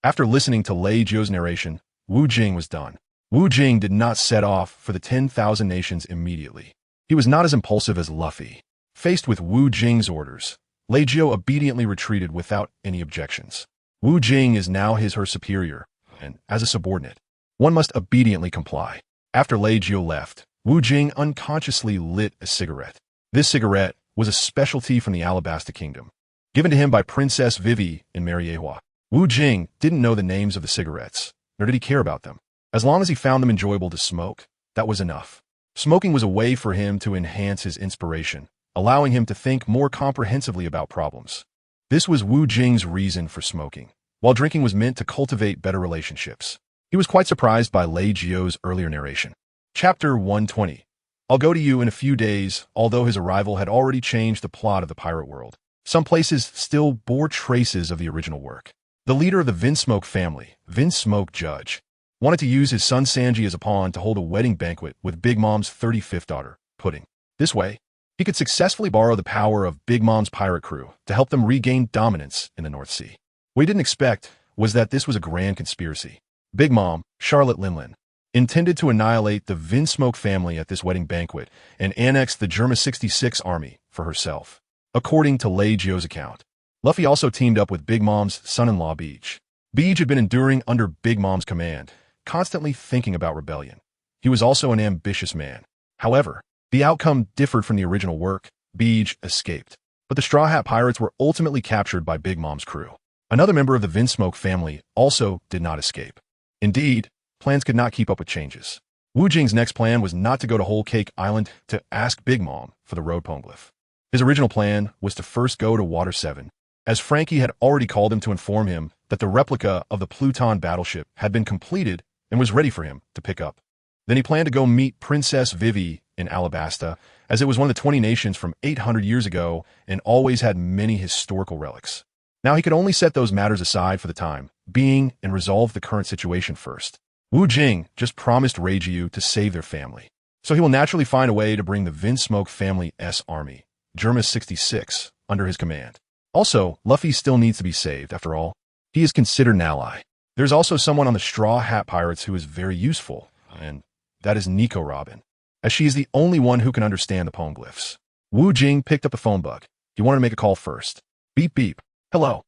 After listening to Lei Jio's narration, Wu Jing was done. Wu Jing did not set off for the 10,000 nations immediately. He was not as impulsive as Luffy. Faced with Wu Jing's orders, Lei Jio obediently retreated without any objections. Wu Jing is now her superior, and as a subordinate, one must obediently comply. After Lei Jio left, Wu Jing unconsciously lit a cigarette. This cigarette was a specialty from the Alabasta Kingdom, given to him by Princess Vivi in Mariehua. Wu Jing didn't know the names of the cigarettes, nor did he care about them. As long as he found them enjoyable to smoke, that was enough. Smoking was a way for him to enhance his inspiration, allowing him to think more comprehensively about problems. This was Wu Jing's reason for smoking, while drinking was meant to cultivate better relationships. He was quite surprised by Lei Jio's earlier narration. Chapter 120. I'll go to you in a few days, although his arrival had already changed the plot of the pirate world. Some places still bore traces of the original work. The leader of the Vinsmoke family, Vinsmoke Judge, wanted to use his son Sanji as a pawn to hold a wedding banquet with Big Mom's 35th daughter, Pudding. This way, he could successfully borrow the power of Big Mom's pirate crew to help them regain dominance in the North Sea. What he didn't expect was that this was a grand conspiracy. Big Mom, Charlotte Linlin, intended to annihilate the Vinsmoke family at this wedding banquet and annex the Germa 66 army for herself. According to Lei Jio's account, Luffy also teamed up with Big Mom's son-in-law Beach. Beej had been enduring under Big Mom's command, constantly thinking about rebellion. He was also an ambitious man. However, the outcome differed from the original work. Beej escaped, but the Straw Hat Pirates were ultimately captured by Big Mom's crew. Another member of the Vinsmoke family also did not escape. Indeed, plans could not keep up with changes. Wu Jing's next plan was not to go to Whole Cake Island to ask Big Mom for the road poneglyph. His original plan was to first go to Water 7, as Frankie had already called him to inform him that the replica of the Pluton battleship had been completed and was ready for him to pick up. Then he planned to go meet Princess Vivi in Alabasta, as it was one of the 20 nations from 800 years ago and always had many historical relics. Now he could only set those matters aside for the time being and resolve the current situation first. Wu Jing just promised Reiju to save their family, so he will naturally find a way to bring the Vinsmoke family's army, Germa 66, under his command. Also, Luffy still needs to be saved, after all. He is considered an ally. There's also someone on the Straw Hat Pirates who is very useful, and that is Nico Robin, as she is the only one who can understand the poneglyphs. Wu Jing picked up the phone bug. He wanted to make a call first. Beep beep. Hello.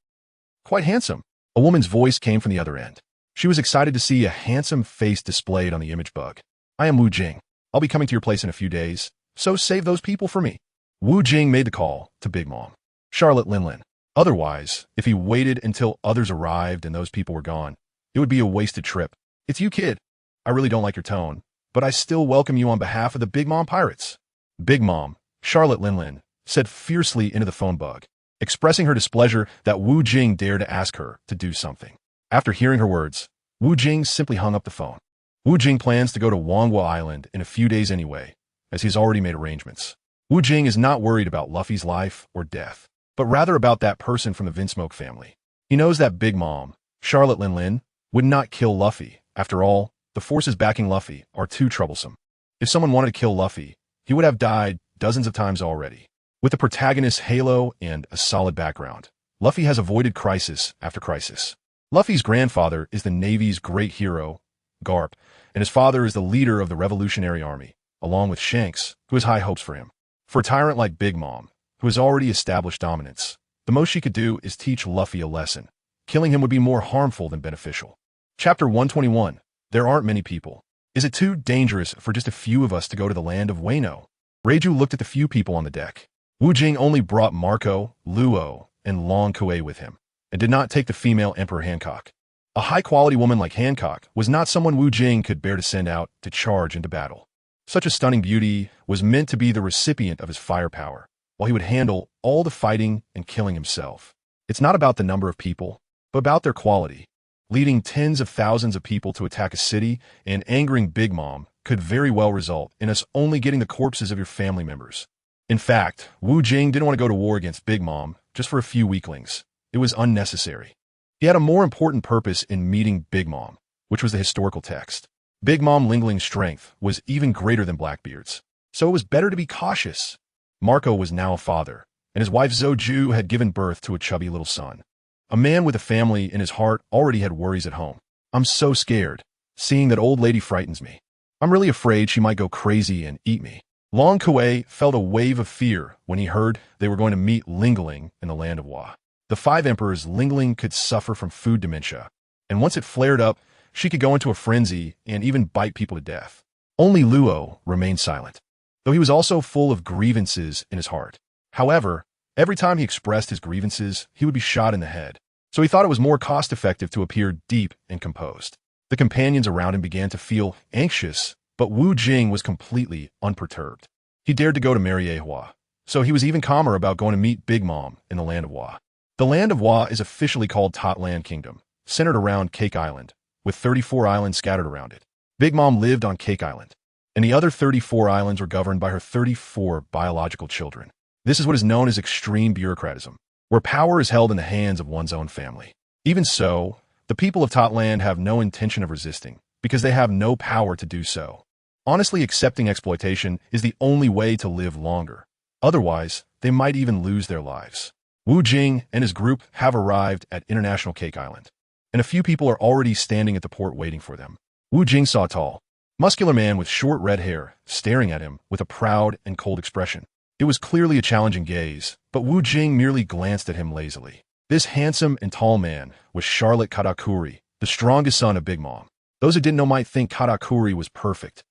Quite handsome. A woman's voice came from the other end. She was excited to see a handsome face displayed on the image bug. I am Wu Jing. I'll be coming to your place in a few days, so save those people for me. Wu Jing made the call to Big Mom, Charlotte Linlin. Otherwise, if he waited until others arrived and those people were gone, it would be a wasted trip. It's you, kid. I really don't like your tone, but I still welcome you on behalf of the Big Mom Pirates. Big Mom, Charlotte Linlin, said fiercely into the phone bug, expressing her displeasure that Wu Jing dared to ask her to do something. After hearing her words, Wu Jing simply hung up the phone. Wu Jing plans to go to Wangwa Island in a few days anyway, as he's already made arrangements. Wu Jing is not worried about Luffy's life or death, but rather about that person from the Vinsmoke family. He knows that Big Mom, Charlotte Linlin, would not kill Luffy. After all, the forces backing Luffy are too troublesome. If someone wanted to kill Luffy, he would have died dozens of times already. With the protagonist's halo and a solid background, Luffy has avoided crisis after crisis. Luffy's grandfather is the Navy's great hero, Garp, and his father is the leader of the Revolutionary Army, along with Shanks, who has high hopes for him. For a tyrant like Big Mom, who has already established dominance, the most she could do is teach Luffy a lesson. Killing him would be more harmful than beneficial. Chapter 121. There aren't many people. Is it too dangerous for just a few of us to go to the land of Wano? Reiju looked at the few people on the deck. Wu Jing only brought Marco, Luo, and Long Kuei with him, and did not take the female Emperor Hancock. A high-quality woman like Hancock was not someone Wu Jing could bear to send out to charge into battle. Such a stunning beauty was meant to be the recipient of his firepower, while he would handle all the fighting and killing himself. It's not about the number of people, but about their quality. Leading tens of thousands of people to attack a city and angering Big Mom could very well result in us only getting the corpses of your family members. In fact, Wu Jing didn't want to go to war against Big Mom just for a few weaklings. It was unnecessary. He had a more important purpose in meeting Big Mom, which was the historical text. Big Mom Lingling's strength was even greater than Blackbeard's, so it was better to be cautious. Marco was now a father, and his wife Zhou had given birth to a chubby little son. A man with a family in his heart already had worries at home. I'm so scared. Seeing that old lady frightens me. I'm really afraid she might go crazy and eat me. Long Kuei felt a wave of fear when he heard they were going to meet Lingling in the land of Wa. The 5 emperors Lingling could suffer from food dementia, and once it flared up, she could go into a frenzy and even bite people to death. Only Luo remained silent, though he was also full of grievances in his heart. However, every time he expressed his grievances, he would be shot in the head, so he thought it was more cost-effective to appear deep and composed. The companions around him began to feel anxious, but Wu Jing was completely unperturbed. He dared to go to Miraculously, so he was even calmer about going to meet Big Mom in the land of Wa. The land of Wa is officially called Totland Kingdom, centered around Cake Island, with 34 islands scattered around it. Big Mom lived on Cake Island, and the other 34 islands were governed by her 34 biological children. This is what is known as extreme bureaucratism, where power is held in the hands of one's own family. Even so, the people of Totland have no intention of resisting, because they have no power to do so. Honestly, accepting exploitation is the only way to live longer. Otherwise, they might even lose their lives. Wu Jing and his group have arrived at International Cake Island, and a few people are already standing at the port waiting for them. Wu Jing saw a tall, muscular man with short red hair staring at him with a proud and cold expression. It was clearly a challenging gaze, but Wu Jing merely glanced at him lazily. This handsome and tall man was Charlotte Katakuri, the strongest son of Big Mom. Those who didn't know might think Katakuri was perfect.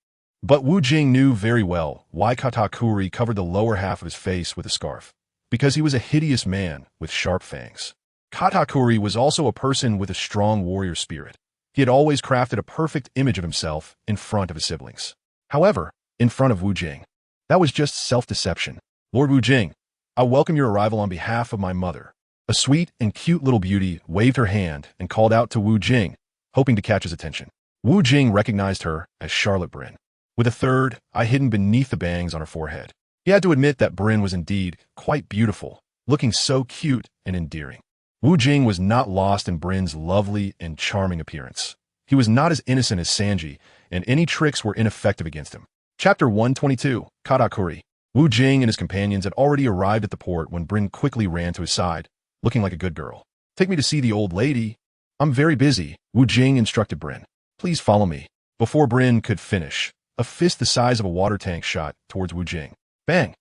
But Wu Jing knew very well why Katakuri covered the lower half of his face with a scarf. Because he was a hideous man with sharp fangs. Katakuri was also a person with a strong warrior spirit. He had always crafted a perfect image of himself in front of his siblings. However, in front of Wu Jing, that was just self-deception. Lord Wu Jing, I welcome your arrival on behalf of my mother. A sweet and cute little beauty waved her hand and called out to Wu Jing, hoping to catch his attention. Wu Jing recognized her as Charlotte Bryn, with a third eye hidden beneath the bangs on her forehead. He had to admit that Bryn was indeed quite beautiful, looking so cute and endearing. Wu Jing was not lost in Bryn's lovely and charming appearance. He was not as innocent as Sanji, and any tricks were ineffective against him. Chapter 122, Katakuri. Wu Jing and his companions had already arrived at the port when Bryn quickly ran to his side, looking like a good girl. Take me to see the old lady. I'm very busy, Wu Jing instructed Bryn. Please follow me. Before Bryn could finish, a fist the size of a water tank shot towards Wu Jing. Bang!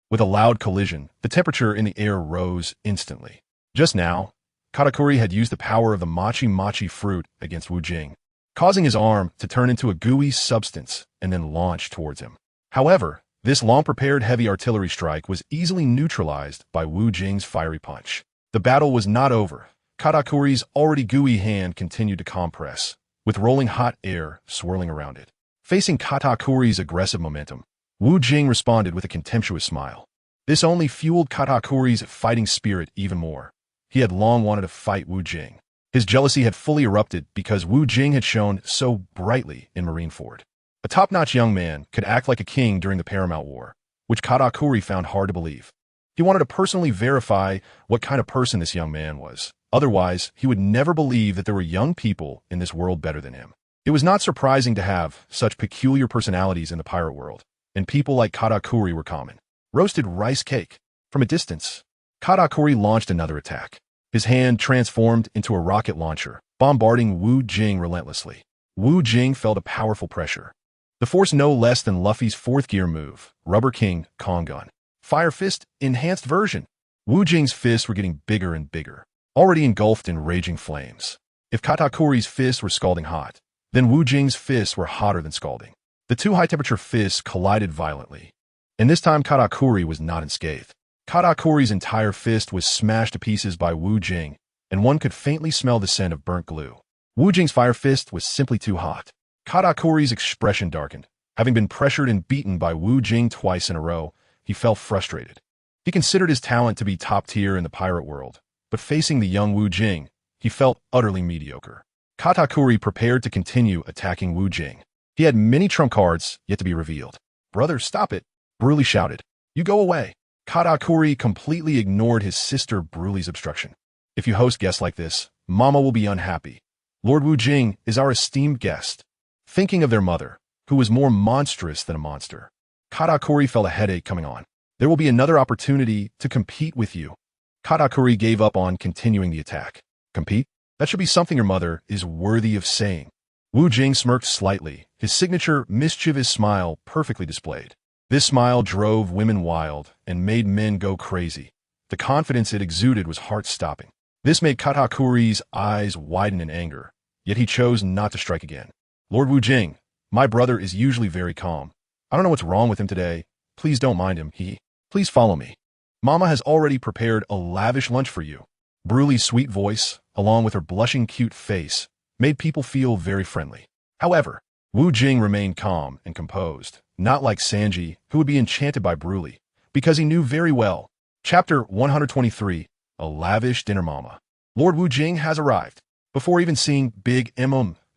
With a loud collision, the temperature in the air rose instantly. Just now, Katakuri had used the power of the mochi fruit against Wu Jing, causing his arm to turn into a gooey substance and then launch towards him. However, this long-prepared heavy artillery strike was easily neutralized by Wu Jing's fiery punch. The battle was not over. Katakuri's already gooey hand continued to compress, with rolling hot air swirling around it. Facing Katakuri's aggressive momentum, Wu Jing responded with a contemptuous smile. This only fueled Katakuri's fighting spirit even more. He had long wanted to fight Wu Jing. His jealousy had fully erupted because Wu Jing had shone so brightly in Marineford. A top-notch young man could act like a king during the Paramount War, which Katakuri found hard to believe. He wanted to personally verify what kind of person this young man was. Otherwise, he would never believe that there were young people in this world better than him. It was not surprising to have such peculiar personalities in the pirate world, and people like Katakuri were common. Roasted rice cake. From a distance, Katakuri launched another attack. His hand transformed into a rocket launcher, bombarding Wu Jing relentlessly. Wu Jing felt a powerful pressure. The force no less than Luffy's fourth gear move, Rubber King Kong Gun. Fire Fist, enhanced version. Wu Jing's fists were getting bigger and bigger, already engulfed in raging flames. If Katakuri's fists were scalding hot, then Wu Jing's fists were hotter than scalding. The two high-temperature fists collided violently, and this time Katakuri was not unscathed. Katakuri's entire fist was smashed to pieces by Wu Jing, and one could faintly smell the scent of burnt glue. Wu Jing's fire fist was simply too hot. Katakuri's expression darkened. Having been pressured and beaten by Wu Jing twice in a row, he felt frustrated. He considered his talent to be top tier in the pirate world, but facing the young Wu Jing, he felt utterly mediocre. Katakuri prepared to continue attacking Wu Jing. He had many trump cards yet to be revealed. Brother, stop it, Broly shouted. You go away. Katakuri completely ignored his sister Broly's obstruction. If you host guests like this, Mama will be unhappy. Lord Wu Jing is our esteemed guest. Thinking of their mother, who was more monstrous than a monster, Katakuri felt a headache coming on. There will be another opportunity to compete with you. Katakuri gave up on continuing the attack. Compete? That should be something your mother is worthy of saying. Wu Jing smirked slightly, his signature mischievous smile perfectly displayed. This smile drove women wild and made men go crazy. The confidence it exuded was heart-stopping. This made Katakuri's eyes widen in anger, yet he chose not to strike again. Lord Wu Jing, my brother is usually very calm. I don't know what's wrong with him today. Please don't mind him. Please follow me. Mama has already prepared a lavish lunch for you. Broly's sweet voice, along with her blushing cute face, made people feel very friendly. However, Wu Jing remained calm and composed, not like Sanji, who would be enchanted by Broly, because he knew very well. Chapter 123, A Lavish Dinner Mama. Lord Wu Jing has arrived. Before even seeing Big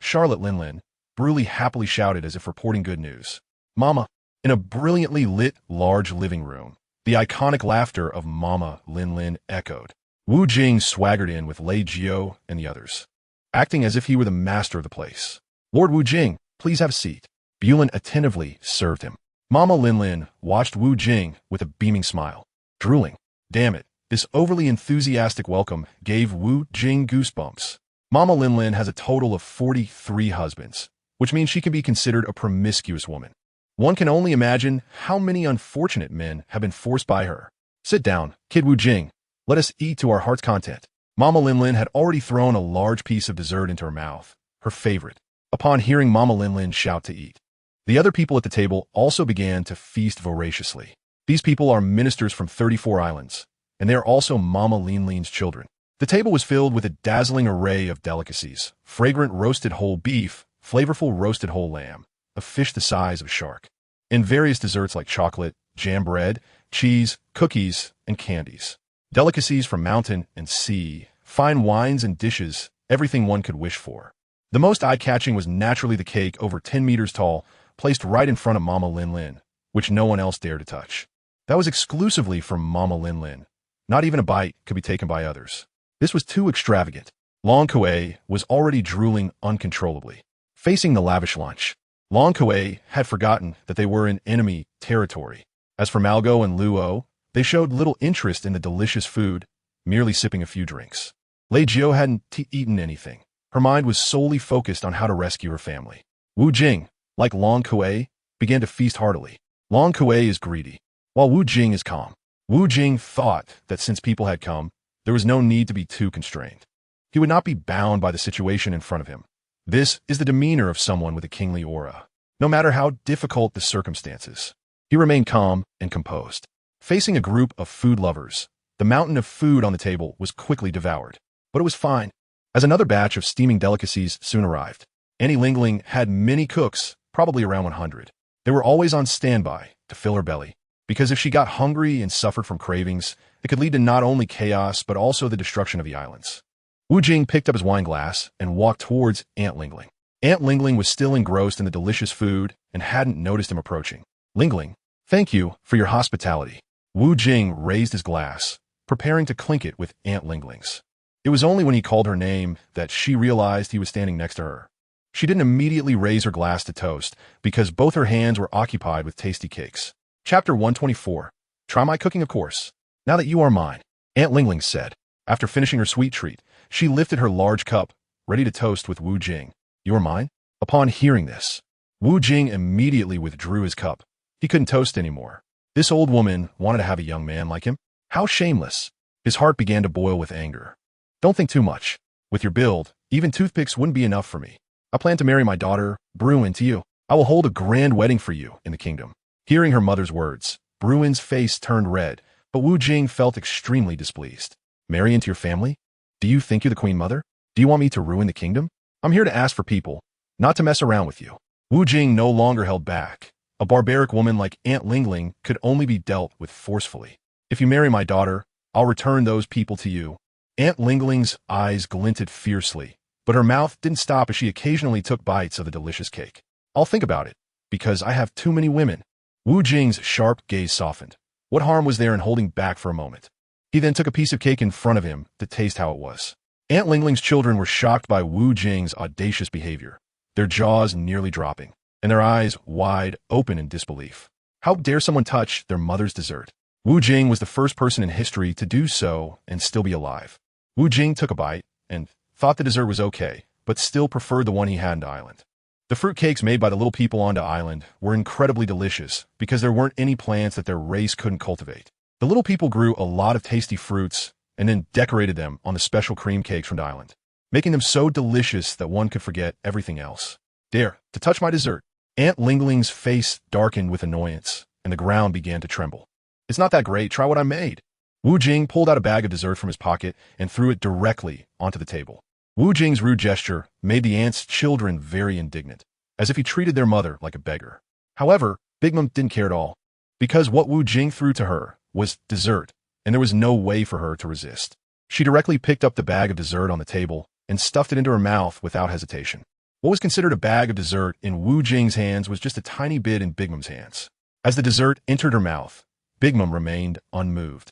Charlotte Linlin, Broly happily shouted as if reporting good news. Mama. In a brilliantly lit, large living room, the iconic laughter of Mama Linlin echoed. Wu Jing swaggered in with Lei Jiao and the others, acting as if he were the master of the place. Lord Wu Jing, please have a seat. Bulin attentively served him. Mama Linlin watched Wu Jing with a beaming smile, drooling. Damn it, this overly enthusiastic welcome gave Wu Jing goosebumps. Mama Linlin has a total of 43 husbands, which means she can be considered a promiscuous woman. One can only imagine how many unfortunate men have been forced by her. Sit down, Kid Wu Jing. Let us eat to our heart's content. Mama Linlin had already thrown a large piece of dessert into her mouth, her favorite, upon hearing Mama Linlin shout to eat. The other people at the table also began to feast voraciously. These people are ministers from 34 islands, and they are also Mama Linlin's children. The table was filled with a dazzling array of delicacies: fragrant roasted whole beef, flavorful roasted whole lamb, a fish the size of a shark, and various desserts like chocolate, jam bread, cheese, cookies, and candies. Delicacies from mountain and sea, fine wines and dishes, everything one could wish for. The most eye-catching was naturally the cake over 10 meters tall, placed right in front of Mama Linlin, which no one else dared to touch. That was exclusively from Mama Linlin. Not even a bite could be taken by others. This was too extravagant. Long Kuei was already drooling uncontrollably. Facing the lavish lunch, Long Kuei had forgotten that they were in enemy territory. As for Malgo and Luo, they showed little interest in the delicious food, merely sipping a few drinks. Lei Jiao hadn't eaten anything. Her mind was solely focused on how to rescue her family. Wu Jing, like Long Kuei, began to feast heartily. Long Kuei is greedy, while Wu Jing is calm. Wu Jing thought that since people had come, there was no need to be too constrained. He would not be bound by the situation in front of him. This is the demeanor of someone with a kingly aura. No matter how difficult the circumstances, he remained calm and composed. Facing a group of food lovers, the mountain of food on the table was quickly devoured. But it was fine, as another batch of steaming delicacies soon arrived. Annie Lingling had many cooks, probably around 100. They were always on standby to fill her belly, because if she got hungry and suffered from cravings, it could lead to not only chaos but also the destruction of the islands. Wu Jing picked up his wine glass and walked towards Aunt Lingling. Aunt Lingling was still engrossed in the delicious food and hadn't noticed him approaching. Lingling, thank you for your hospitality. Wu Jing raised his glass, preparing to clink it with Aunt Lingling's. It was only when he called her name that she realized he was standing next to her. She didn't immediately raise her glass to toast because both her hands were occupied with tasty cakes. Chapter 124. Try my cooking, of course. Now that you are mine, Aunt Lingling said. After finishing her sweet treat, she lifted her large cup, ready to toast with Wu Jing. You are mine? Upon hearing this, Wu Jing immediately withdrew his cup. He couldn't toast anymore. This old woman wanted to have a young man like him? How shameless! His heart began to boil with anger. Don't think too much. With your build, even toothpicks wouldn't be enough for me. I plan to marry my daughter, Bruin, to you. I will hold a grand wedding for you in the kingdom. Hearing her mother's words, Bruin's face turned red, but Wu Jing felt extremely displeased. Marry into your family? Do you think you're the queen mother? Do you want me to ruin the kingdom? I'm here to ask for people, not to mess around with you. Wu Jing no longer held back. A barbaric woman like Aunt Lingling could only be dealt with forcefully. If you marry my daughter, I'll return those people to you. Aunt Lingling's eyes glinted fiercely, but her mouth didn't stop as she occasionally took bites of the delicious cake. I'll think about it, because I have too many women. Wu Jing's sharp gaze softened. What harm was there in holding back for a moment? He then took a piece of cake in front of him to taste how it was. Aunt Lingling's children were shocked by Wu Jing's audacious behavior, their jaws nearly dropping, and their eyes wide open in disbelief. How dare someone touch their mother's dessert? Wu Jing was the first person in history to do so and still be alive. Wu Jing took a bite and thought the dessert was okay, but still preferred the one he had on the island. The fruit cakes made by the little people on the island were incredibly delicious because there weren't any plants that their race couldn't cultivate. The little people grew a lot of tasty fruits and then decorated them on the special cream cakes from the island, making them so delicious that one could forget everything else. Dare to touch my dessert. Aunt Lingling's face darkened with annoyance, and the ground began to tremble. It's not that great, try what I made. Wu Jing pulled out a bag of dessert from his pocket and threw it directly onto the table. Wu Jing's rude gesture made the aunt's children very indignant, as if he treated their mother like a beggar. However, Big Mom didn't care at all, because what Wu Jing threw to her was dessert, and there was no way for her to resist. She directly picked up the bag of dessert on the table and stuffed it into her mouth without hesitation. What was considered a bag of dessert in Wu Jing's hands was just a tiny bit in Big Mom's hands. As the dessert entered her mouth, Big Mom remained unmoved,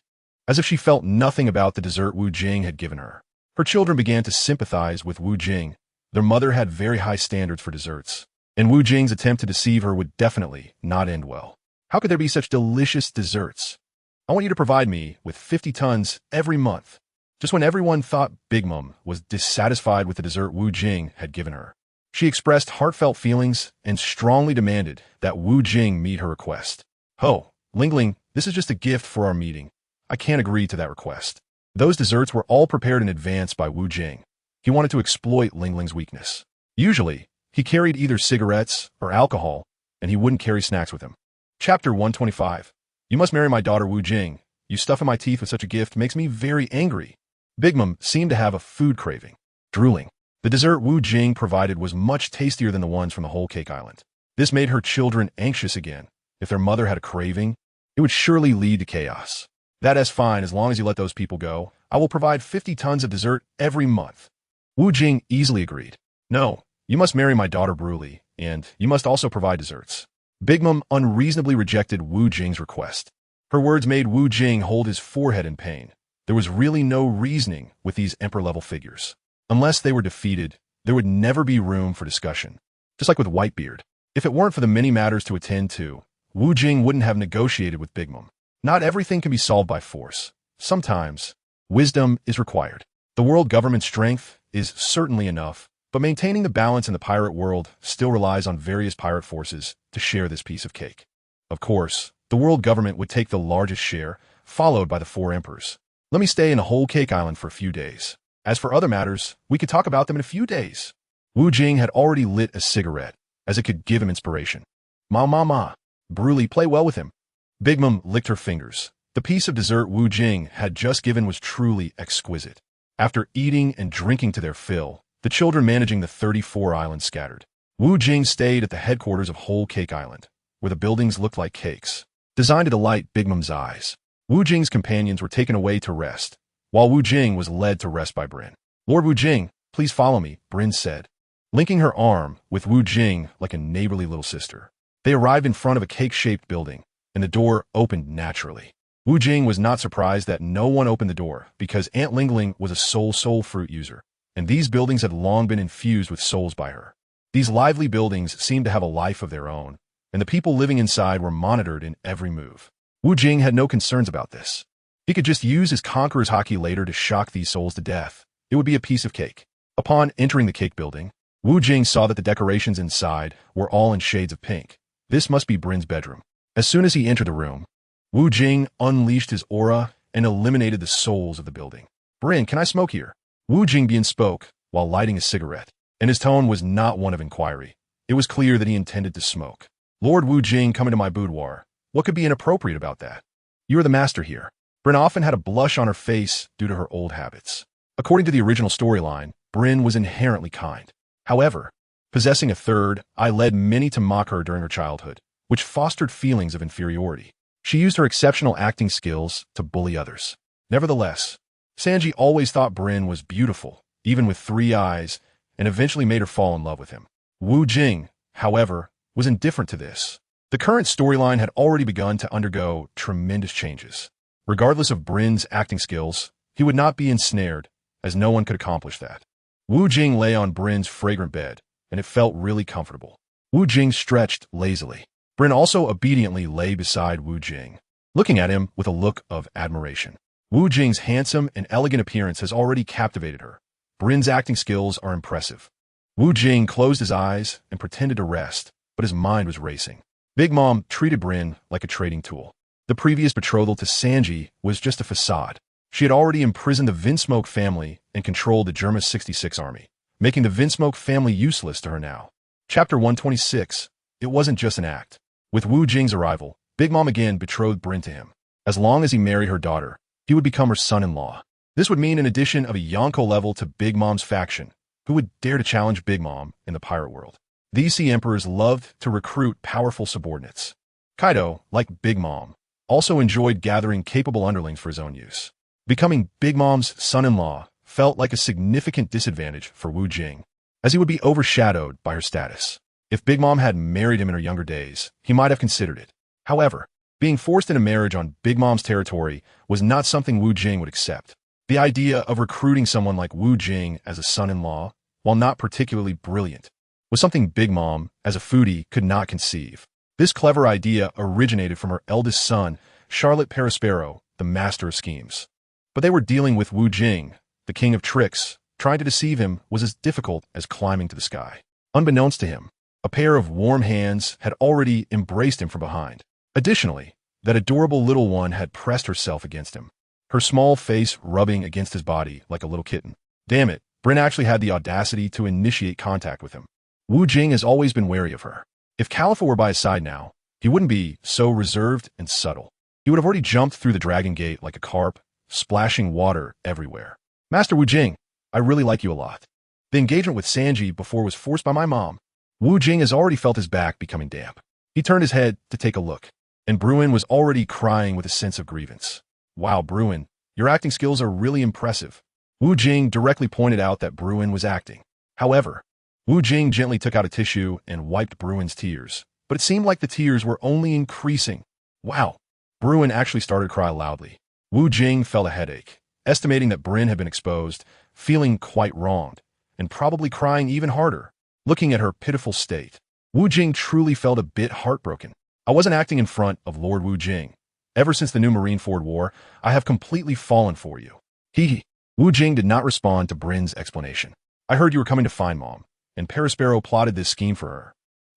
as if she felt nothing about the dessert Wu Jing had given her. Her children began to sympathize with Wu Jing. Their mother had very high standards for desserts, and Wu Jing's attempt to deceive her would definitely not end well. How could there be such delicious desserts? I want you to provide me with 50 tons every month. Just when everyone thought Big Mom was dissatisfied with the dessert Wu Jing had given her, she expressed heartfelt feelings and strongly demanded that Wu Jing meet her request. Ho, Lingling, this is just a gift for our meeting. I can't agree to that request. Those desserts were all prepared in advance by Wu Jing. He wanted to exploit Ling Ling's weakness. Usually, he carried either cigarettes or alcohol, and he wouldn't carry snacks with him. Chapter 125. You must marry my daughter Wu Jing. You stuffing my teeth with such a gift makes me very angry. Big Mom seemed to have a food craving. Drooling. The dessert Wu Jing provided was much tastier than the ones from the whole cake island. This made her children anxious again. If their mother had a craving, it would surely lead to chaos. That is fine as long as you let those people go. I will provide 50 tons of dessert every month. Wu Jing easily agreed. No, you must marry my daughter Bruli, and you must also provide desserts. Big Mom unreasonably rejected Wu Jing's request. Her words made Wu Jing hold his forehead in pain. There was really no reasoning with these emperor-level figures. Unless they were defeated, there would never be room for discussion. Just like with Whitebeard. If it weren't for the many matters to attend to, Wu Jing wouldn't have negotiated with Big Mom. Not everything can be solved by force. Sometimes, wisdom is required. The world government's strength is certainly enough, but maintaining the balance in the pirate world still relies on various pirate forces to share this piece of cake. Of course, the world government would take the largest share, followed by the 4 emperors. Let me stay in the whole cake island for a few days. As for other matters, we could talk about them in a few days. Wu Jing had already lit a cigarette, as it could give him inspiration. Ma. Bruli, play well with him. Big Mom licked her fingers. The piece of dessert Wu Jing had just given was truly exquisite. After eating and drinking to their fill, the children managing the 34 islands scattered. Wu Jing stayed at the headquarters of Whole Cake Island, where the buildings looked like cakes, designed to delight Big Mom's eyes. Wu Jing's companions were taken away to rest, while Wu Jing was led to rest by Bryn. Lord Wu Jing, please follow me, Bryn said, linking her arm with Wu Jing like a neighborly little sister. They arrived in front of a cake-shaped building, and the door opened naturally. Wu Jing was not surprised that no one opened the door because Aunt Ling Ling was a soul fruit user, and these buildings had long been infused with souls by her. These lively buildings seemed to have a life of their own, and the people living inside were monitored in every move. Wu Jing had no concerns about this. He could just use his conqueror's hockey later to shock these souls to death. It would be a piece of cake. Upon entering the cake building, Wu Jing saw that the decorations inside were all in shades of pink. This must be Bryn's bedroom. As soon as he entered the room, Wu Jing unleashed his aura and eliminated the souls of the building. Bryn, can I smoke here? Wu Jing spoke while lighting a cigarette, and his tone was not one of inquiry. It was clear that he intended to smoke. Lord Wu Jing, come into my boudoir. What could be inappropriate about that? You are the master here. Bryn often had a blush on her face due to her old habits. According to the original storyline, Bryn was inherently kind. However, possessing a third eye led many to mock her during her childhood, which fostered feelings of inferiority. She used her exceptional acting skills to bully others. Nevertheless, Sanji always thought Bryn was beautiful, even with 3 eyes, and eventually made her fall in love with him. Wu Jing, however, was indifferent to this. The current storyline had already begun to undergo tremendous changes. Regardless of Bryn's acting skills, he would not be ensnared, as no one could accomplish that. Wu Jing lay on Bryn's fragrant bed, and it felt really comfortable. Wu Jing stretched lazily. Bryn also obediently lay beside Wu Jing, looking at him with a look of admiration. Wu Jing's handsome and elegant appearance has already captivated her. Bryn's acting skills are impressive. Wu Jing closed his eyes and pretended to rest, but his mind was racing. Big Mom treated Bryn like a trading tool. The previous betrothal to Sanji was just a facade. She had already imprisoned the Vinsmoke family and controlled the Germa 66 army, making the Vinsmoke family useless to her now. Chapter 126. It wasn't just an act. With Wu Jing's arrival, Big Mom again betrothed Bryn to him. As long as he married her daughter, he would become her son-in-law. This would mean an addition of a Yonko level to Big Mom's faction, who would dare to challenge Big Mom in the pirate world. These sea emperors loved to recruit powerful subordinates. Kaido, like Big Mom, also enjoyed gathering capable underlings for his own use. Becoming Big Mom's son-in-law felt like a significant disadvantage for Wu Jing, as he would be overshadowed by her status. If Big Mom had married him in her younger days, he might have considered it. However, being forced into marriage on Big Mom's territory was not something Wu Jing would accept. The idea of recruiting someone like Wu Jing as a son-in-law, while not particularly brilliant, was something Big Mom, as a foodie, could not conceive. This clever idea originated from her eldest son, Charlotte Perispero, the master of schemes. But they were dealing with Wu Jing, the king of tricks. Trying to deceive him was as difficult as climbing to the sky. Unbeknownst to him, a pair of warm hands had already embraced him from behind. Additionally, that adorable little one had pressed herself against him. her small face rubbing against his body like a little kitten. Damn it, Bryn actually had the audacity to initiate contact with him. Wu Jing has always been wary of her. If Khalifa were by his side now, he wouldn't be so reserved and subtle. He would have already jumped through the dragon gate like a carp, splashing water everywhere. Master Wu Jing, I really like you a lot. The engagement with Sanji before was forced by my mom. Wu Jing has already felt his back becoming damp. He turned his head to take a look, and Bruin was already crying with a sense of grievance. Wow, Bruin, your acting skills are really impressive. Wu Jing directly pointed out that Bruin was acting. However, Wu Jing gently took out a tissue and wiped Bruin's tears, but it seemed like the tears were only increasing. Wow. Bruin actually started to cry loudly. Wu Jing felt a headache, estimating that Bryn had been exposed, feeling quite wronged, and probably crying even harder. Looking at her pitiful state, Wu Jing truly felt a bit heartbroken. I wasn't acting in front of Lord Wu Jing. Ever since the new Marineford War, I have completely fallen for you. Hee. Wu Jing did not respond to Bryn's explanation. I heard you were coming to find Mom, and Perispero plotted this scheme for her.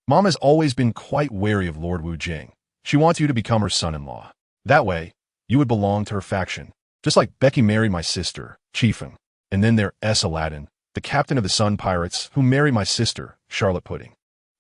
Mom has always been quite wary of Lord Wu Jing. She wants you to become her son-in-law. That way, you would belong to her faction, just like Becky married my sister, Chiefeng, and then there's Aladdin, the captain of the Sun Pirates, who married my sister, Charlotte Pudding.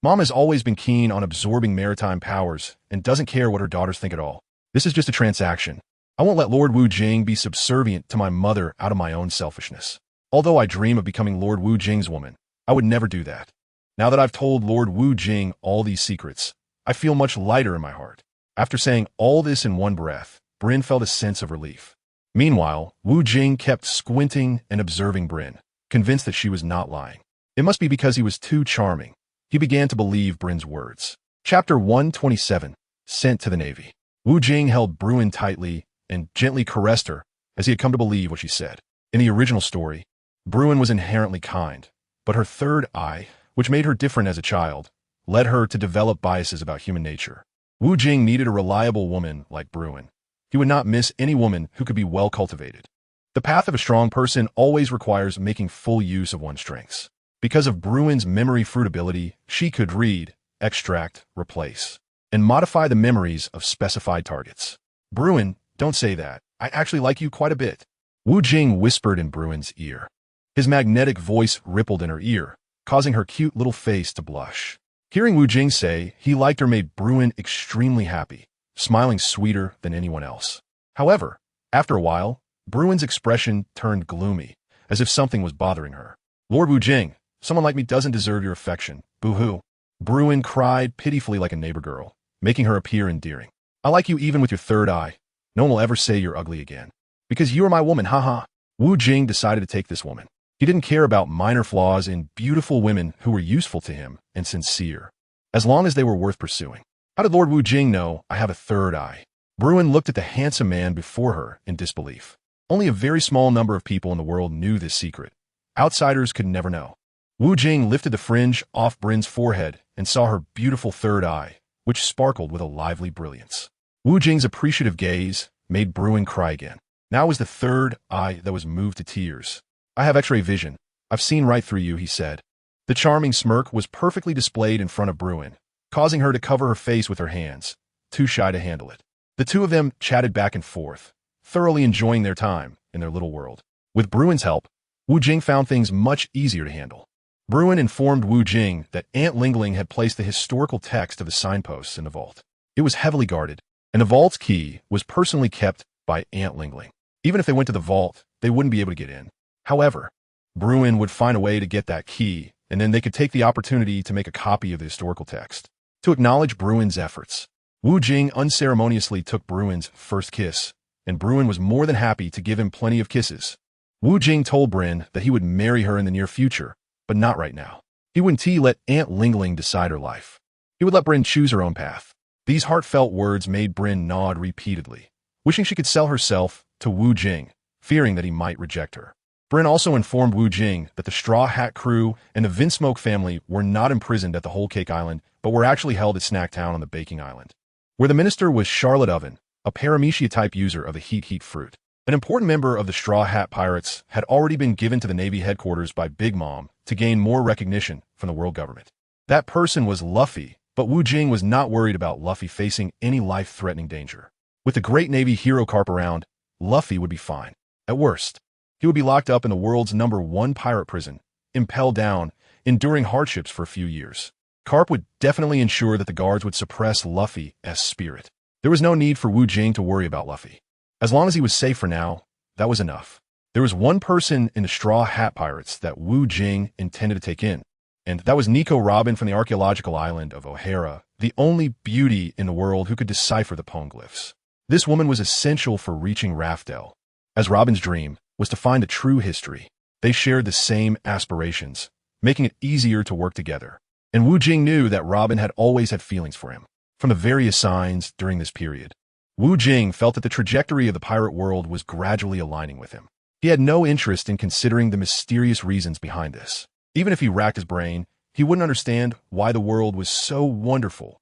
Mom has always been keen on absorbing maritime powers and doesn't care what her daughters think at all. This is just a transaction. I won't let Lord Wu Jing be subservient to my mother out of my own selfishness. Although I dream of becoming Lord Wu Jing's woman, I would never do that. Now that I've told Lord Wu Jing all these secrets, I feel much lighter in my heart. After saying all this in one breath, Bryn felt a sense of relief. Meanwhile, Wu Jing kept squinting and observing Bryn, convinced that she was not lying. It must be because he was too charming. He began to believe Bryn's words. Chapter 127, Sent to the Navy. Wu Jing held Bruin tightly and gently caressed her as he had come to believe what she said. In the original story, Bruin was inherently kind, but her third eye, which made her different as a child, led her to develop biases about human nature. Wu Jing needed a reliable woman like Bruin. He would not miss any woman who could be well cultivated. The path of a strong person always requires making full use of one's strengths. Because of Bruin's memory fruit ability, she could read, extract, replace, and modify the memories of specified targets. Bruin, don't say that. I actually like you quite a bit. Wu Jing whispered in Bruin's ear. His magnetic voice rippled in her ear, causing her cute little face to blush. Hearing Wu Jing say he liked her made Bruin extremely happy, smiling sweeter than anyone else. However, after a while, Bruin's expression turned gloomy, as if something was bothering her. Lord Wu Jing, someone like me doesn't deserve your affection. Boo-hoo. Bruin cried pitifully like a neighbor girl, making her appear endearing. I like you even with your third eye. No one will ever say you're ugly again. Because you are my woman, haha. Wu Jing decided to take this woman. He didn't care about minor flaws in beautiful women who were useful to him and sincere, as long as they were worth pursuing. How did Lord Wu Jing know I have a third eye? Bruin looked at the handsome man before her in disbelief. Only a very small number of people in the world knew this secret. Outsiders could never know. Wu Jing lifted the fringe off Bryn's forehead and saw her beautiful third eye, which sparkled with a lively brilliance. Wu Jing's appreciative gaze made Bruin cry again. Now was the third eye that was moved to tears. I have X-ray vision. I've seen right through you, he said. The charming smirk was perfectly displayed in front of Bruin, causing her to cover her face with her hands, too shy to handle it. The two of them chatted back and forth, thoroughly enjoying their time in their little world. With Bruin's help, Wu Jing found things much easier to handle. Bruin informed Wu Jing that Aunt Lingling had placed the historical text of the signposts in the vault. It was heavily guarded, and the vault's key was personally kept by Aunt Lingling. Even if they went to the vault, they wouldn't be able to get in. However, Bruin would find a way to get that key, and then they could take the opportunity to make a copy of the historical text. To acknowledge Bruin's efforts, Wu Jing unceremoniously took Bruin's first kiss, and Bruin was more than happy to give him plenty of kisses. Wu Jing told Bryn that he would marry her in the near future, but not right now. He wouldn't let Aunt Lingling decide her life. He would let Bryn choose her own path. These heartfelt words made Bryn nod repeatedly, wishing she could sell herself to Wu Jing, fearing that he might reject her. Bryn also informed Wu Jing that the Straw Hat crew and the Vinsmoke family were not imprisoned at the Whole Cake Island, but were actually held at Snacktown on the Baking Island, where the minister was Charlotte Oven, a Paramecia-type user of the Heat fruit. An important member of the Straw Hat Pirates had already been given to the Navy headquarters by Big Mom to gain more recognition from the world government. That person was Luffy, but Wu Jing was not worried about Luffy facing any life-threatening danger. With the great Navy hero carp around, Luffy would be fine. At worst, he would be locked up in the world's #1 pirate prison, impelled down, enduring hardships for a few years. Carp would definitely ensure that the guards would suppress Luffy's spirit. There was no need for Wu Jing to worry about Luffy. As long as he was safe for now, that was enough. There was one person in the Straw Hat Pirates that Wu Jing intended to take in, and that was Nico Robin from the archaeological island of O'Hara, the only beauty in the world who could decipher the poneglyphs. This woman was essential for reaching Raftel, as Robin's dream was to find the true history. They shared the same aspirations, making it easier to work together. And Wu Jing knew that Robin had always had feelings for him. From the various signs during this period, Wu Jing felt that the trajectory of the pirate world was gradually aligning with him. He had no interest in considering the mysterious reasons behind this. Even if he racked his brain, he wouldn't understand why the world was so wonderful.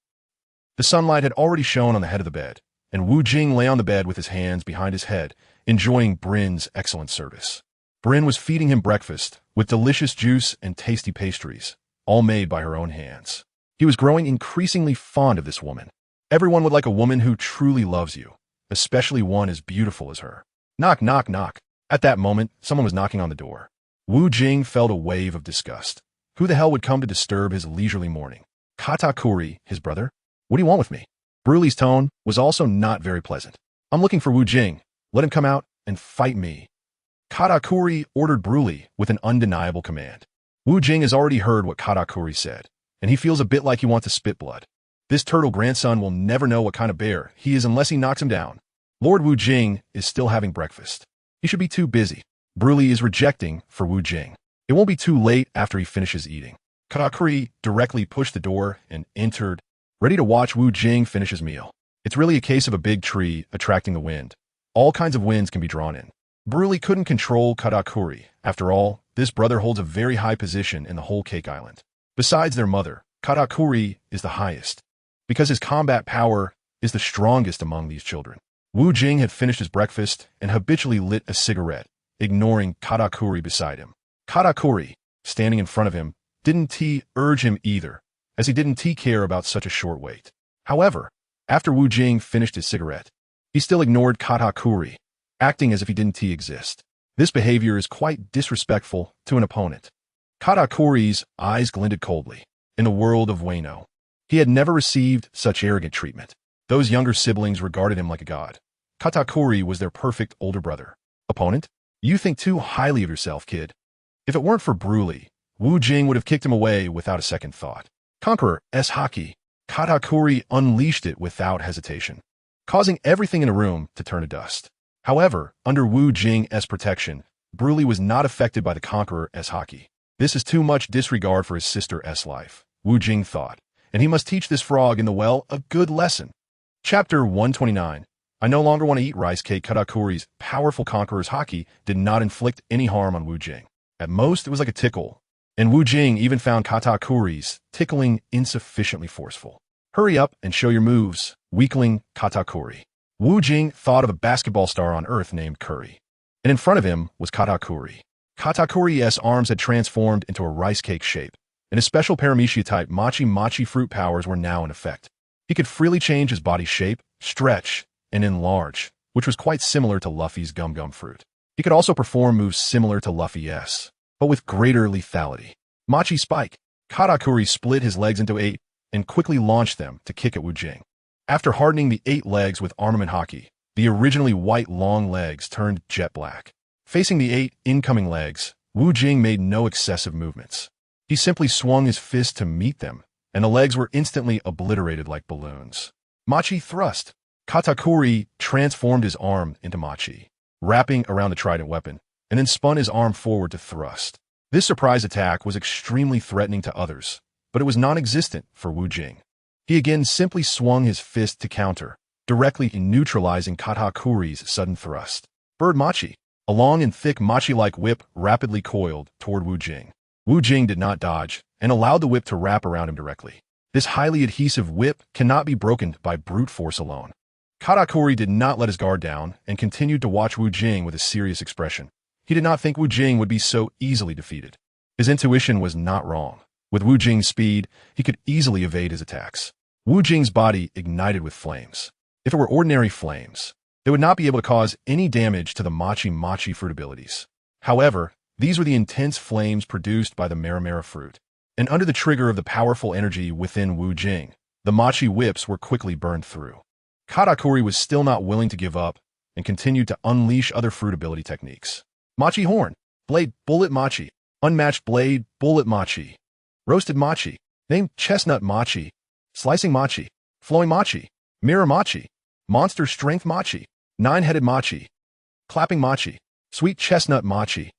The sunlight had already shone on the head of the bed, and Wu Jing lay on the bed with his hands behind his head, enjoying Brin's excellent service. Brin was feeding him breakfast with delicious juice and tasty pastries, all made by her own hands. He was growing increasingly fond of this woman. Everyone would like a woman who truly loves you, especially one as beautiful as her. Knock, knock, knock. At that moment, someone was knocking on the door. Wu Jing felt a wave of disgust. Who the hell would come to disturb his leisurely morning? Katakuri, his brother? What do you want with me? Brulee's tone was also not very pleasant. I'm looking for Wu Jing. Let him come out and fight me. Katakuri ordered Brulee with an undeniable command. Wu Jing has already heard what Katakuri said, and he feels a bit like he wants to spit blood. This turtle grandson will never know what kind of bear he is unless he knocks him down. Lord Wu Jing is still having breakfast. He should be too busy. Brulee is rejecting for Wu Jing. It won't be too late after he finishes eating. Katakuri directly pushed the door and entered, ready to watch Wu Jing finish his meal. It's really a case of a big tree attracting the wind. All kinds of winds can be drawn in. Brulee couldn't control Katakuri. After all, this brother holds a very high position in the whole Cake Island. Besides their mother, Katakuri is the highest, because his combat power is the strongest among these children. Wu Jing had finished his breakfast and habitually lit a cigarette, ignoring Katakuri beside him. Katakuri, standing in front of him, didn't urge him either, as he didn't care about such a short wait. However, after Wu Jing finished his cigarette, he still ignored Katakuri, acting as if he didn't exist. This behavior is quite disrespectful to an opponent. Katakuri's eyes glinted coldly. In the world of Wano, he had never received such arrogant treatment. Those younger siblings regarded him like a god. Katakuri was their perfect older brother. Opponent? You think too highly of yourself, kid. If it weren't for Brulee, Wu Jing would have kicked him away without a second thought. Conqueror's haki. Katakuri unleashed it without hesitation, causing everything in the room to turn to dust. However, under Wu Jing's protection, Brulee was not affected by the Conqueror's haki. This is too much disregard for his sister's life, Wu Jing thought, and he must teach this frog in the well a good lesson. Chapter 129. I no longer want to eat rice cake. Katakuri's powerful Conqueror's haki did not inflict any harm on Wu Jing. At most, it was like a tickle, and Wu Jing even found Katakuri's tickling insufficiently forceful. Hurry up and show your moves, weakling Katakuri. Wu Jing thought of a basketball star on Earth named Curry, and in front of him was Katakuri. Katakuri's arms had transformed into a rice cake shape, and his special paramecia-type mochi fruit powers were now in effect. He could freely change his body shape, stretch, and enlarge, which was quite similar to Luffy's gum fruit. He could also perform moves similar to Luffy's, but with greater lethality. Machi Spike. Katakuri split his legs into 8 and quickly launched them to kick at Wu Jing. After hardening the 8 legs with armament haki, the originally white long legs turned jet black. Facing the 8 incoming legs, Wu Jing made no excessive movements. He simply swung his fist to meet them, and the legs were instantly obliterated like balloons. Machi Thrust. Katakuri transformed his arm into Machi, wrapping around the trident weapon, and then spun his arm forward to thrust. This surprise attack was extremely threatening to others, but it was non-existent for Wu Jing. He again simply swung his fist to counter, directly neutralizing Katakuri's sudden thrust. Bird Machi. A long and thick Machi-like whip rapidly coiled toward Wu Jing. Wu Jing did not dodge, and allowed the whip to wrap around him directly. This highly adhesive whip cannot be broken by brute force alone. Katakuri did not let his guard down and continued to watch Wu Jing with a serious expression. He did not think Wu Jing would be so easily defeated. His intuition was not wrong. With Wu Jing's speed, he could easily evade his attacks. Wu Jing's body ignited with flames. If it were ordinary flames, They would not be able to cause any damage to the mochi fruit abilities. However, these were the intense flames produced by the Mara fruit. And under the trigger of the powerful energy within Wu Jing, the mochi whips were quickly burned through. Katakuri was still not willing to give up and continued to unleash other fruit ability techniques. Mochi horn, blade, bullet mochi, unmatched blade, bullet mochi, roasted mochi, named chestnut mochi, slicing mochi, flowing mochi, mirror mochi, monster strength mochi, nine-headed mochi, clapping mochi, sweet chestnut mochi.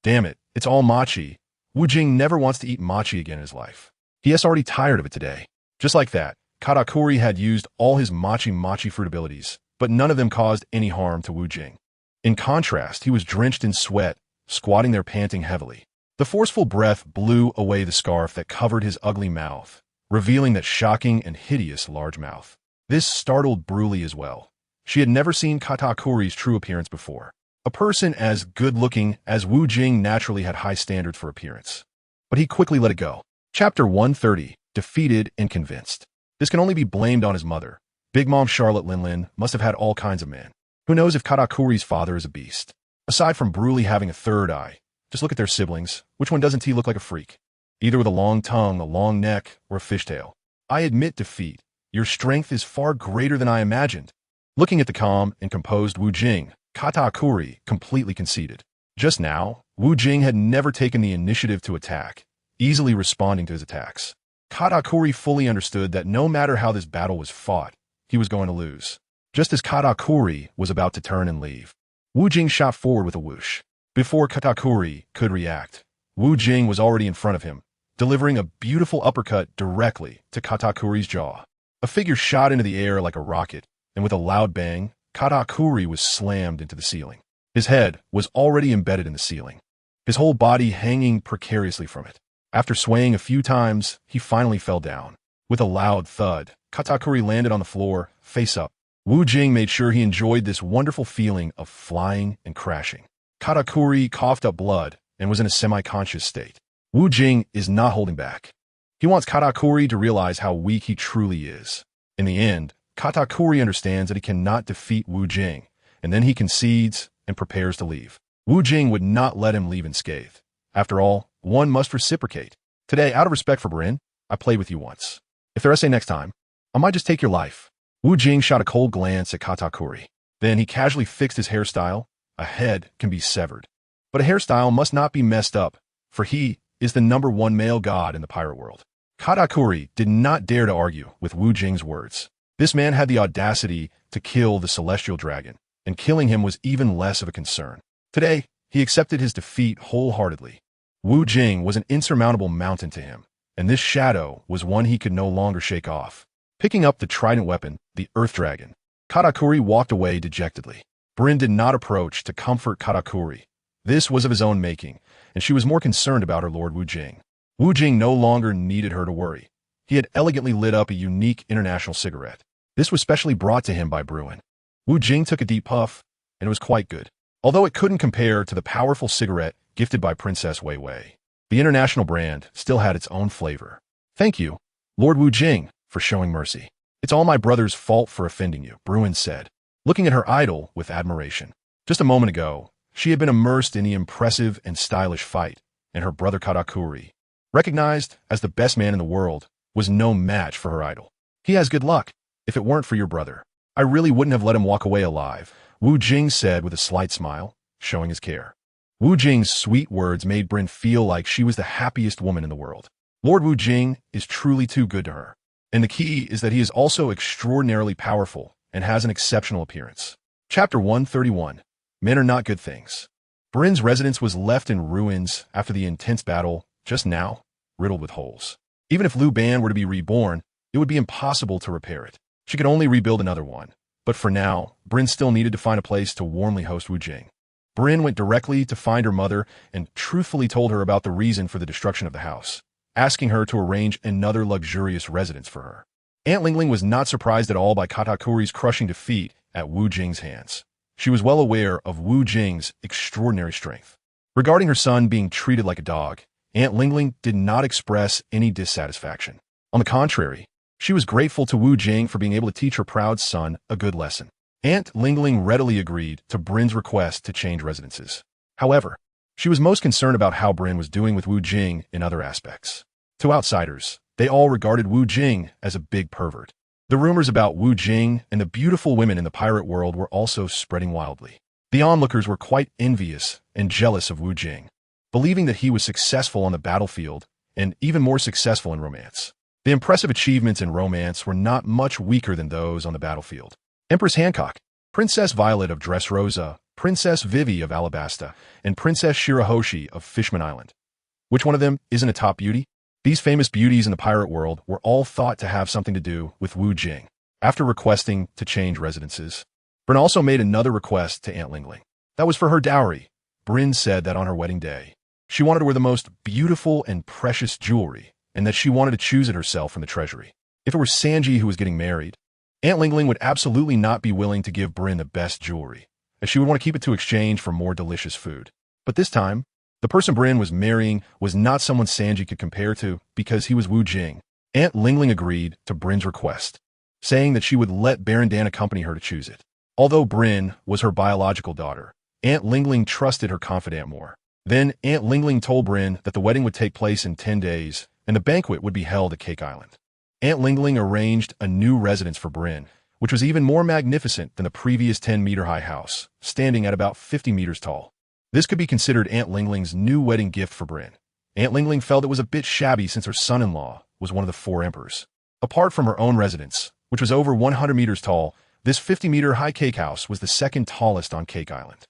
Damn it, it's all mochi. Wu Jing never wants to eat mochi again in his life. He is already tired of it today. Just like that, Katakuri had used all his mochi fruit abilities, but none of them caused any harm to Wu Jing. In contrast, he was drenched in sweat, squatting there panting heavily. The forceful breath blew away the scarf that covered his ugly mouth, revealing that shocking and hideous large mouth. This startled Bruli as well. She had never seen Katakuri's true appearance before. A person as good-looking as Wu Jing naturally had high standards for appearance. But he quickly let it go. Chapter 130, Defeated and Convinced. This can only be blamed on his mother. Big Mom Charlotte Linlin must have had all kinds of men. Who knows if Katakuri's father is a beast? Aside from Bruli having a third eye, just look at their siblings. Which one doesn't he look like a freak? Either with a long tongue, a long neck, or a fishtail. I admit defeat. Your strength is far greater than I imagined. Looking at the calm and composed Wu Jing, Katakuri completely conceded. Just now, Wu Jing had never taken the initiative to attack, easily responding to his attacks. Katakuri fully understood that no matter how this battle was fought, he was going to lose. Just as Katakuri was about to turn and leave, Wu Jing shot forward with a whoosh. Before Katakuri could react, Wu Jing was already in front of him, delivering a beautiful uppercut directly to Katakuri's jaw. A figure shot into the air like a rocket, and with a loud bang, Katakuri was slammed into the ceiling. His head was already embedded in the ceiling, his whole body hanging precariously from it. After swaying a few times, he finally fell down. With a loud thud, Katakuri landed on the floor, face up. Wu Jing made sure he enjoyed this wonderful feeling of flying and crashing. Katakuri coughed up blood and was in a semi-conscious state. Wu Jing is not holding back. He wants Katakuri to realize how weak he truly is. In the end, Katakuri understands that he cannot defeat Wu Jing, and then he concedes and prepares to leave. Wu Jing would not let him leave unscathed. After all, one must reciprocate. Today, out of respect for Brin, I played with you once. If there's next time, I might just take your life. Wu Jing shot a cold glance at Katakuri. Then he casually fixed his hairstyle. A head can be severed, but a hairstyle must not be messed up, for he is the #1 male god in the pirate world. Katakuri did not dare to argue with Wu Jing's words. This man had the audacity to kill the celestial dragon, and killing him was even less of a concern. Today, he accepted his defeat wholeheartedly. Wu Jing was an insurmountable mountain to him, and this shadow was one he could no longer shake off. Picking up the trident weapon, the Earth Dragon, Katakuri walked away dejectedly. Brin did not approach to comfort Katakuri. This was of his own making, and she was more concerned about her lord Wu Jing. Wu Jing no longer needed her to worry. He had elegantly lit up a unique international cigarette. This was specially brought to him by Bruin. Wu Jing took a deep puff, and it was quite good, although it couldn't compare to the powerful cigarette gifted by Princess Wei Wei. The international brand still had its own flavor. Thank you, Lord Wu Jing, for showing mercy. It's all my brother's fault for offending you, Bruin said, looking at her idol with admiration. Just a moment ago, she had been immersed in the impressive and stylish fight, and her brother Katakuri, recognized as the best man in the world, was no match for her idol. He has good luck. If it weren't for your brother, I really wouldn't have let him walk away alive, Wu Jing said with a slight smile, showing his care. Wu Jing's sweet words made Brin feel like she was the happiest woman in the world. Lord Wu Jing is truly too good to her, and the key is that he is also extraordinarily powerful and has an exceptional appearance. Chapter 131, Men Are Not Good Things. Brin's residence was left in ruins after the intense battle, just now, riddled with holes. Even if Liu Ban were to be reborn, it would be impossible to repair it. She could only rebuild another one. But for now, Brin still needed to find a place to warmly host Wu Jing. Brin went directly to find her mother and truthfully told her about the reason for the destruction of the house, asking her to arrange another luxurious residence for her. Aunt Lingling was not surprised at all by Katakuri's crushing defeat at Wu Jing's hands. She was well aware of Wu Jing's extraordinary strength. Regarding her son being treated like a dog, Aunt Lingling did not express any dissatisfaction. On the contrary, she was grateful to Wu Jing for being able to teach her proud son a good lesson. Aunt Lingling readily agreed to Brin's request to change residences. However, she was most concerned about how Brin was doing with Wu Jing in other aspects. To outsiders, they all regarded Wu Jing as a big pervert. The rumors about Wu Jing and the beautiful women in the pirate world were also spreading wildly. The onlookers were quite envious and jealous of Wu Jing, believing that he was successful on the battlefield and even more successful in romance. The impressive achievements in romance were not much weaker than those on the battlefield. Empress Hancock, Princess Violet of Dressrosa, Princess Vivi of Alabasta, and Princess Shirahoshi of Fishman Island. Which one of them isn't a top beauty? These famous beauties in the pirate world were all thought to have something to do with Wu Jing. After requesting to change residences, Brin also made another request to Aunt Lingling. That was for her dowry. Brin said that on her wedding day, she wanted to wear the most beautiful and precious jewelry, and that she wanted to choose it herself from the treasury. If it were Sanji who was getting married, Aunt Lingling would absolutely not be willing to give Brin the best jewelry, as she would want to keep it to exchange for more delicious food. But this time, the person Brin was marrying was not someone Sanji could compare to because he was Wu Jing. Aunt Lingling agreed to Brin's request, saying that she would let Baron Dan accompany her to choose it. Although Brin was her biological daughter, Aunt Lingling trusted her confidant more. Then Aunt Lingling told Brin that the wedding would take place in 10 days and the banquet would be held at Cake Island. Aunt Lingling arranged a new residence for Brin, which was even more magnificent than the previous 10-meter-high house, standing at about 50 meters tall. This could be considered Aunt Lingling's new wedding gift for Brin. Aunt Lingling felt it was a bit shabby since her son-in-law was one of the 4 emperors. Apart from her own residence, which was over 100 meters tall, this 50-meter-high cake house was the second tallest on Cake Island.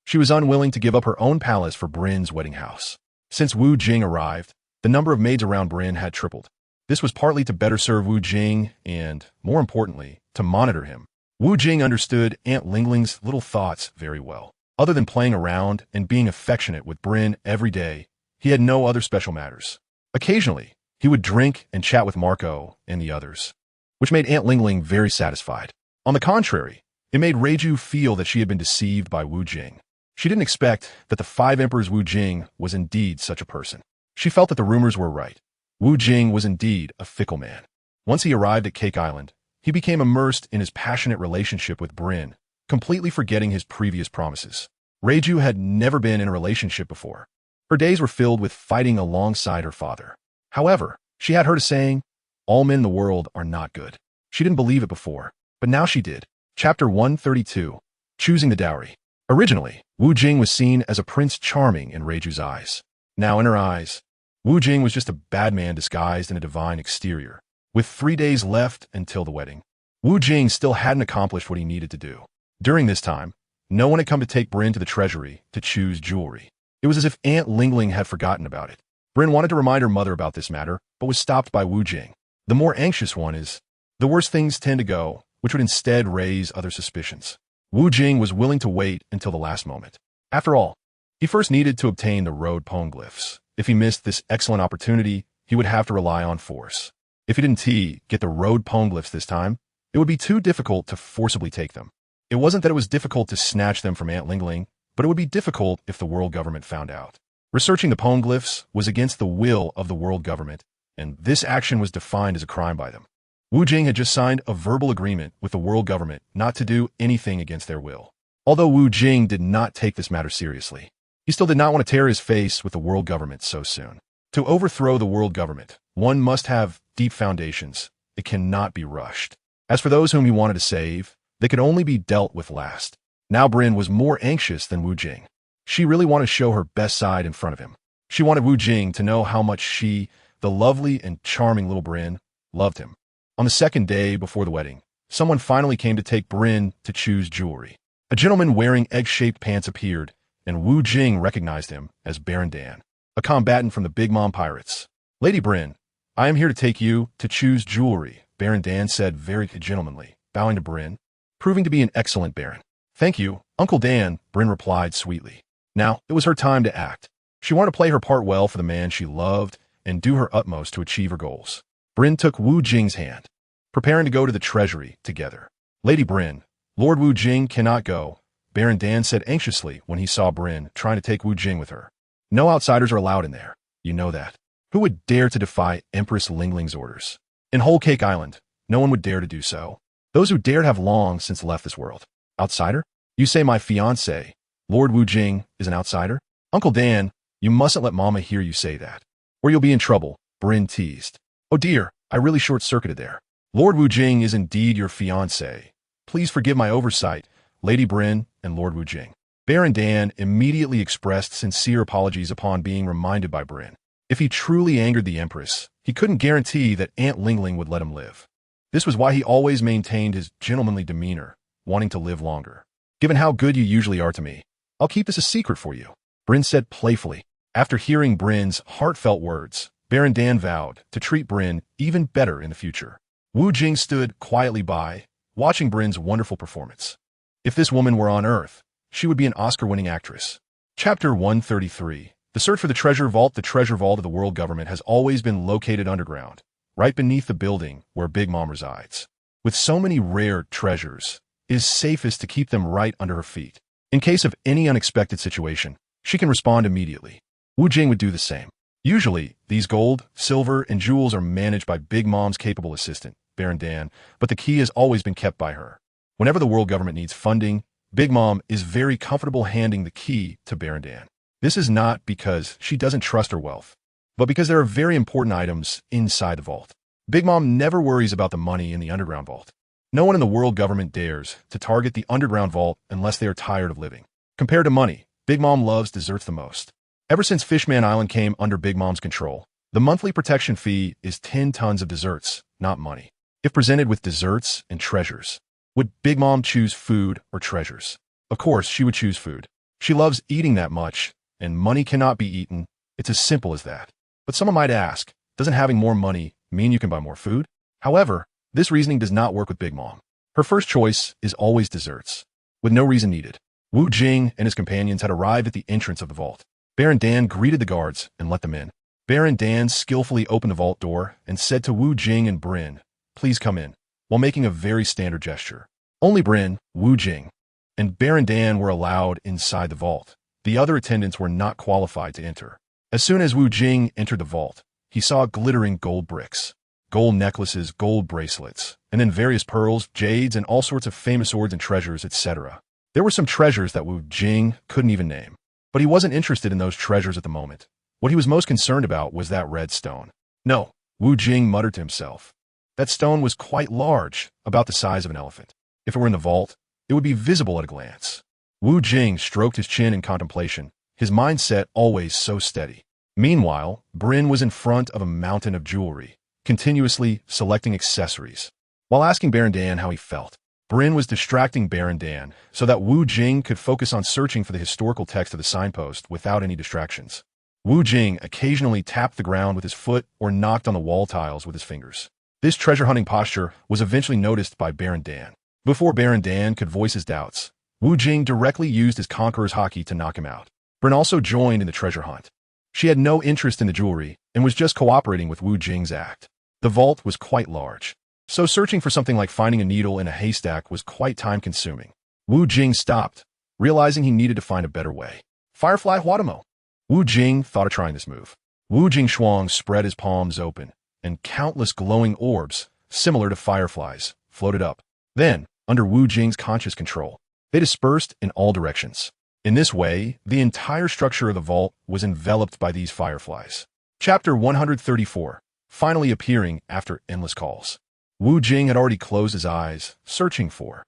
She was unwilling to give up her own palace for Brin's wedding house. Since Wu Jing arrived, the number of maids around Brin had tripled. This was partly to better serve Wu Jing and, more importantly, to monitor him. Wu Jing understood Aunt Lingling's little thoughts very well. Other than playing around and being affectionate with Brin every day, he had no other special matters. Occasionally, he would drink and chat with Marco and the others, which made Aunt Lingling very satisfied. On the contrary, it made Reiju feel that she had been deceived by Wu Jing. She didn't expect that the 5 emperors Wu Jing was indeed such a person. She felt that the rumors were right. Wu Jing was indeed a fickle man. Once he arrived at Cake Island, he became immersed in his passionate relationship with Brin, completely forgetting his previous promises. Reiju had never been in a relationship before. Her days were filled with fighting alongside her father. However, she had heard a saying, all men in the world are not good. She didn't believe it before, but now she did. Chapter 132, Choosing the Dowry. Originally, Wu Jing was seen as a prince charming in Reiju's eyes. Now in her eyes, Wu Jing was just a bad man disguised in a divine exterior. With 3 days left until the wedding, Wu Jing still hadn't accomplished what he needed to do. During this time, no one had come to take Brin to the treasury to choose jewelry. It was as if Aunt Lingling had forgotten about it. Brin wanted to remind her mother about this matter, but was stopped by Wu Jing. The more anxious one is, the worse things tend to go, which would instead raise other suspicions. Wu Jing was willing to wait until the last moment. After all, he first needed to obtain the road poneglyphs. If he missed this excellent opportunity, he would have to rely on force. If he didn't get the road poneglyphs this time, it would be too difficult to forcibly take them. It wasn't that it was difficult to snatch them from Aunt Lingling, but it would be difficult if the world government found out. Researching the poneglyphs was against the will of the world government, and this action was defined as a crime by them. Wu Jing had just signed a verbal agreement with the world government not to do anything against their will. Although Wu Jing did not take this matter seriously, he still did not want to tear his face with the world government so soon. To overthrow the world government, one must have deep foundations. It cannot be rushed. As for those whom he wanted to save, they could only be dealt with last. Now Brin was more anxious than Wu Jing. She really wanted to show her best side in front of him. She wanted Wu Jing to know how much she, the lovely and charming little Brin, loved him. On the second day before the wedding, someone finally came to take Brin to choose jewelry. A gentleman wearing egg-shaped pants appeared, and Wu Jing recognized him as Baron Dan, a combatant from the Big Mom Pirates. Lady Brin, I am here to take you to choose jewelry, Baron Dan said very gentlemanly, bowing to Brin, proving to be an excellent baron. Thank you, Uncle Dan, Brin replied sweetly. Now, it was her time to act. She wanted to play her part well for the man she loved and do her utmost to achieve her goals. Brin took Wu Jing's hand, preparing to go to the treasury together. Lady Brin, Lord Wu Jing cannot go, Baron Dan said anxiously when he saw Brin trying to take Wu Jing with her. No outsiders are allowed in there. You know that. Who would dare to defy Empress Lingling's orders? In whole Cake Island, no one would dare to do so. Those who dared have long since left this world. Outsider? You say my fiancé, Lord Wu Jing, is an outsider? Uncle Dan, you mustn't let Mama hear you say that, or you'll be in trouble, Bryn teased. Oh dear, I really short-circuited there. Lord Wu Jing is indeed your fiancé. Please forgive my oversight, Lady Bryn and Lord Wu Jing. Baron Dan immediately expressed sincere apologies upon being reminded by Bryn. If he truly angered the Empress, he couldn't guarantee that Aunt Lingling would let him live. This was why he always maintained his gentlemanly demeanor, wanting to live longer. Given how good you usually are to me, I'll keep this a secret for you, Bryn said playfully. After hearing Bryn's heartfelt words, Baron Dan vowed to treat Bryn even better in the future. Wu Jing stood quietly by, watching Bryn's wonderful performance. If this woman were on Earth, she would be an Oscar-winning actress. Chapter 133. The search for the treasure vault. The treasure vault of the world government has always been located underground, right beneath the building where Big Mom resides. With so many rare treasures, it is safest to keep them right under her feet. In case of any unexpected situation, she can respond immediately. Wu Jing would do the same. Usually, these gold, silver, and jewels are managed by Big Mom's capable assistant, Baron Dan, but the key has always been kept by her. Whenever the world government needs funding, Big Mom is very comfortable handing the key to Baron Dan. This is not because she doesn't trust her wealth, but because there are very important items inside the vault. Big Mom never worries about the money in the underground vault. No one in the world government dares to target the underground vault unless they are tired of living. Compared to money, Big Mom loves desserts the most. Ever since Fishman Island came under Big Mom's control, the monthly protection fee is 10 tons of desserts, not money. If presented with desserts and treasures, would Big Mom choose food or treasures? Of course, she would choose food. She loves eating that much, and money cannot be eaten. It's as simple as that. But someone might ask, doesn't having more money mean you can buy more food? However, this reasoning does not work with Big Mom. Her first choice is always desserts, with no reason needed. Wu Jing and his companions had arrived at the entrance of the vault. Baron Dan greeted the guards and let them in. Baron Dan skillfully opened the vault door and said to Wu Jing and Bryn, "Please come in," while making a very standard gesture. Only Bryn, Wu Jing, and Baron Dan were allowed inside the vault. The other attendants were not qualified to enter. As soon as Wu Jing entered the vault, he saw glittering gold bricks, gold necklaces, gold bracelets, and then various pearls, jades, and all sorts of famous swords and treasures, etc. There were some treasures that Wu Jing couldn't even name, but he wasn't interested in those treasures at the moment. What he was most concerned about was that red stone. No, Wu Jing muttered to himself. That stone was quite large, about the size of an elephant. If it were in the vault, it would be visible at a glance. Wu Jing stroked his chin in contemplation, his mindset always so steady. Meanwhile, Bryn was in front of a mountain of jewelry, continuously selecting accessories. While asking Baron Dan how he felt, Bryn was distracting Baron Dan so that Wu Jing could focus on searching for the historical text of the signpost without any distractions. Wu Jing occasionally tapped the ground with his foot or knocked on the wall tiles with his fingers. This treasure-hunting posture was eventually noticed by Baron Dan. Before Baron Dan could voice his doubts, Wu Jing directly used his conqueror's hockey to knock him out. Bryn also joined in the treasure hunt. She had no interest in the jewelry and was just cooperating with Wu Jing's act. The vault was quite large, so searching for something like finding a needle in a haystack was quite time-consuming. Wu Jing stopped, realizing he needed to find a better way. Firefly Huatamo. Wu Jing thought of trying this move. Wu Jing Shuang spread his palms open, and countless glowing orbs, similar to fireflies, floated up. Then, under Wu Jing's conscious control, they dispersed in all directions. In this way, the entire structure of the vault was enveloped by these fireflies. Chapter 134. Finally appearing after endless calls. Wu Jing had already closed his eyes, searching for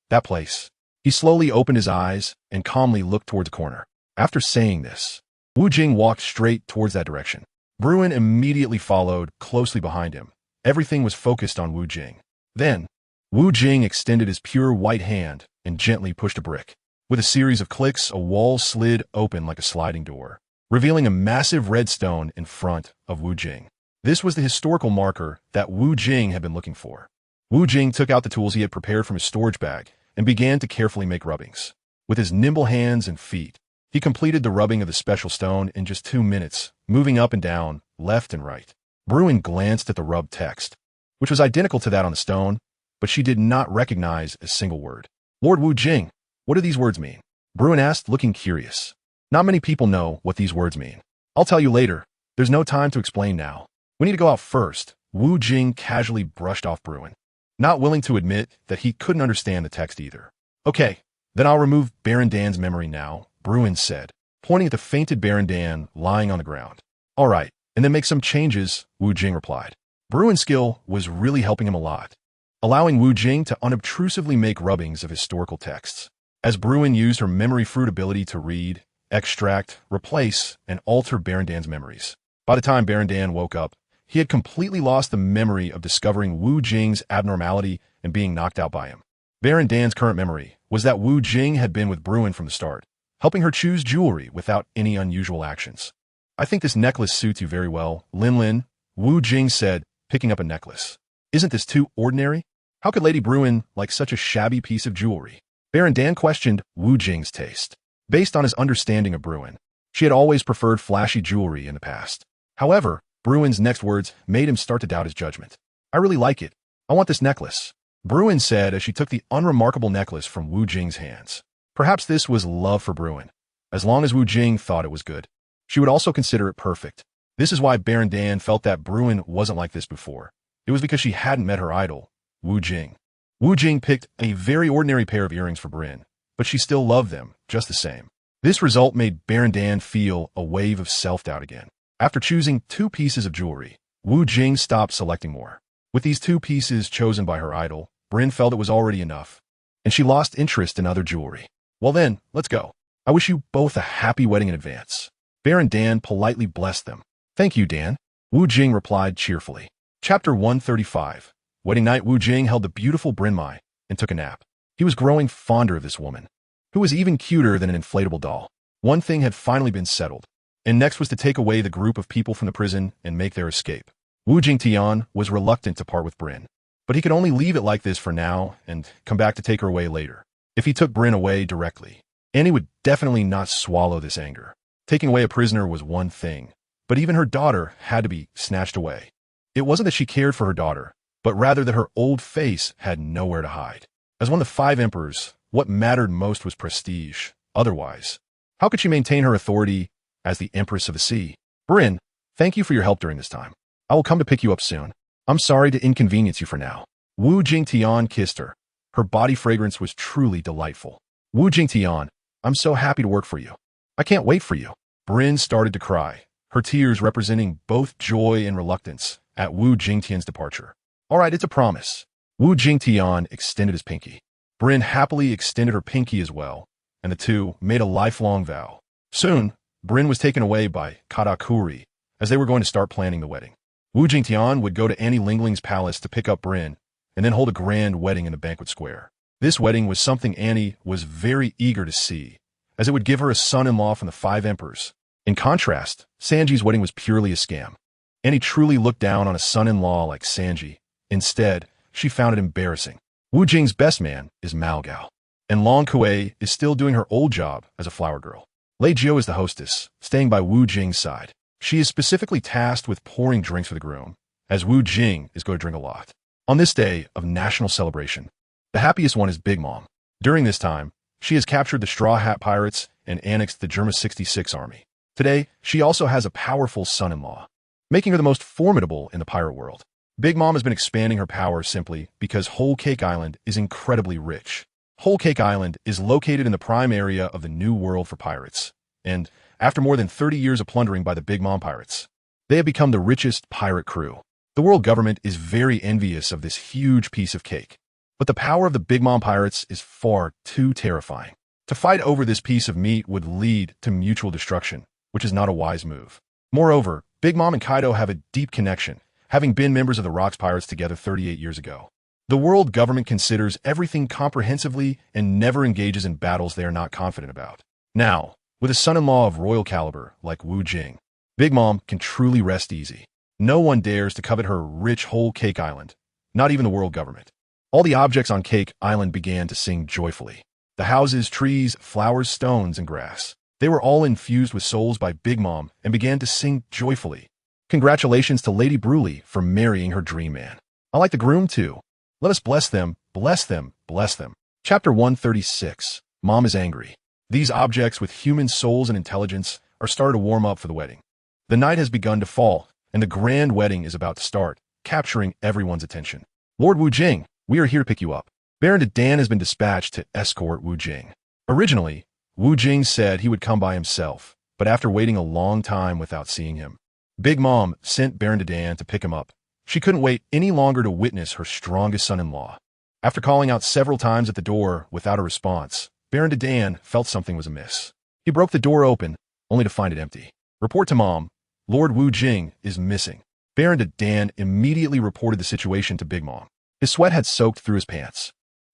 that place. He slowly opened his eyes and calmly looked towards the corner. After saying this, Wu Jing walked straight towards that direction. Bruin immediately followed, closely behind him. Everything was focused on Wu Jing. Then, Wu Jing extended his pure white hand and gently pushed a brick. With a series of clicks, a wall slid open like a sliding door, revealing a massive red stone in front of Wu Jing. This was the historical marker that Wu Jing had been looking for. Wu Jing took out the tools he had prepared from his storage bag and began to carefully make rubbings. With his nimble hands and feet, he completed the rubbing of the special stone in just 2 minutes, moving up and down, left and right. Bruin glanced at the rubbed text, which was identical to that on the stone, but she did not recognize a single word. Lord Wu Jing, what do these words mean? Bruin asked, looking curious. Not many people know what these words mean. I'll tell you later. There's no time to explain now. We need to go out first. Wu Jing casually brushed off Bruin, not willing to admit that he couldn't understand the text either. Okay, then I'll remove Baron Dan's memory now, Bruin said, pointing at the fainted Baron Dan lying on the ground. All right, and then make some changes, Wu Jing replied. Bruin's skill was really helping him a lot, allowing Wu Jing to unobtrusively make rubbings of historical texts. As Bruin used her memory fruit ability to read, extract, replace, and alter Baron Dan's memories. By the time Baron Dan woke up, he had completely lost the memory of discovering Wu Jing's abnormality and being knocked out by him. Baron Dan's current memory was that Wu Jing had been with Bruin from the start, helping her choose jewelry without any unusual actions. I think this necklace suits you very well, Lin Lin, Wu Jing said, picking up a necklace. Isn't this too ordinary? How could Lady Bruin like such a shabby piece of jewelry? Baron Dan questioned Wu Jing's taste. Based on his understanding of Bruin, she had always preferred flashy jewelry in the past. However, Bruin's next words made him start to doubt his judgment. I really like it. I want this necklace, Bruin said as she took the unremarkable necklace from Wu Jing's hands. Perhaps this was love for Bruin. As long as Wu Jing thought it was good, she would also consider it perfect. This is why Baron Dan felt that Bruin wasn't like this before. It was because she hadn't met her idol, Wu Jing. Wu Jing picked a very ordinary pair of earrings for Bruin, but she still loved them just the same. This result made Baron Dan feel a wave of self-doubt again. After choosing 2 pieces of jewelry, Wu Jing stopped selecting more. With these 2 pieces chosen by her idol, Bryn felt it was already enough, and she lost interest in other jewelry. Well then, let's go. I wish you both a happy wedding in advance. Baron Dan politely blessed them. Thank you, Dan, Wu Jing replied cheerfully. Chapter 135. Wedding night, Wu Jing held the beautiful Bryn Mai and took a nap. He was growing fonder of this woman, who was even cuter than an inflatable doll. One thing had finally been settled, and next was to take away the group of people from the prison and make their escape. Wu Jingtian was reluctant to part with Bryn, but he could only leave it like this for now and come back to take her away later. If he took Bryn away directly, Annie would definitely not swallow this anger. Taking away a prisoner was one thing, but even her daughter had to be snatched away. It wasn't that she cared for her daughter, but rather that her old face had nowhere to hide. As one of the 5 emperors, what mattered most was prestige. Otherwise, how could she maintain her authority as the Empress of the Sea? Bryn, thank you for your help during this time. I will come to pick you up soon. I'm sorry to inconvenience you for now. Wu Jingtian kissed her. Her body fragrance was truly delightful. Wu Jingtian, I'm so happy to work for you. I can't wait for you. Bryn started to cry, her tears representing both joy and reluctance at Wu Jingtian's departure. All right, it's a promise. Wu Jingtian extended his pinky. Bryn happily extended her pinky as well, and the two made a lifelong vow. Soon, Bryn was taken away by Katakuri as they were going to start planning the wedding. Wu Jingtian would go to Annie Lingling's palace to pick up Bryn and then hold a grand wedding in the banquet square. This wedding was something Annie was very eager to see, as it would give her a son-in-law from the 5 emperors. In contrast, Sanji's wedding was purely a scam. Annie truly looked down on a son-in-law like Sanji. Instead, she found it embarrassing. Wu Jing's best man is Mao Gao, and Long Kuei is still doing her old job as a flower girl. Lei Jiu is the hostess, staying by Wu Jing's side. She is specifically tasked with pouring drinks for the groom, as Wu Jing is going to drink a lot. On this day of national celebration, the happiest one is Big Mom. During this time, she has captured the Straw Hat Pirates and annexed the Germa 66 army. Today, she also has a powerful son-in-law, making her the most formidable in the pirate world. Big Mom has been expanding her power simply because Whole Cake Island is incredibly rich. Whole Cake Island is located in the prime area of the New World for pirates, and after more than 30 years of plundering by the Big Mom pirates, they have become the richest pirate crew. The world government is very envious of this huge piece of cake, but the power of the Big Mom pirates is far too terrifying. To fight over this piece of meat would lead to mutual destruction, which is not a wise move. Moreover, Big Mom and Kaido have a deep connection, having been members of the Rocks Pirates together 38 years ago. The world government considers everything comprehensively and never engages in battles they are not confident about. Now, with a son-in-law of royal caliber like Wu Jing, Big Mom can truly rest easy. No one dares to covet her rich Whole Cake Island, not even the world government. All the objects on Cake Island began to sing joyfully. The houses, trees, flowers, stones, and grass. They were all infused with souls by Big Mom and began to sing joyfully. Congratulations to Lady Bruley for marrying her dream man. I like the groom too. Let us bless them, bless them, bless them. Chapter 136. Mom is angry. These objects with human souls and intelligence are starting to warm up for the wedding. The night has begun to fall, and the grand wedding is about to start, capturing everyone's attention. Lord Wu Jing, we are here to pick you up. Baron Dan has been dispatched to escort Wu Jing. Originally, Wu Jing said he would come by himself, but after waiting a long time without seeing him, Big Mom sent Baron Dan to pick him up. She couldn't wait any longer to witness her strongest son-in-law. After calling out several times at the door without a response, Baron Dan felt something was amiss. He broke the door open, only to find it empty. Report to Mom. Lord Wu Jing is missing. Baron Dan immediately reported the situation to Big Mom. His sweat had soaked through his pants,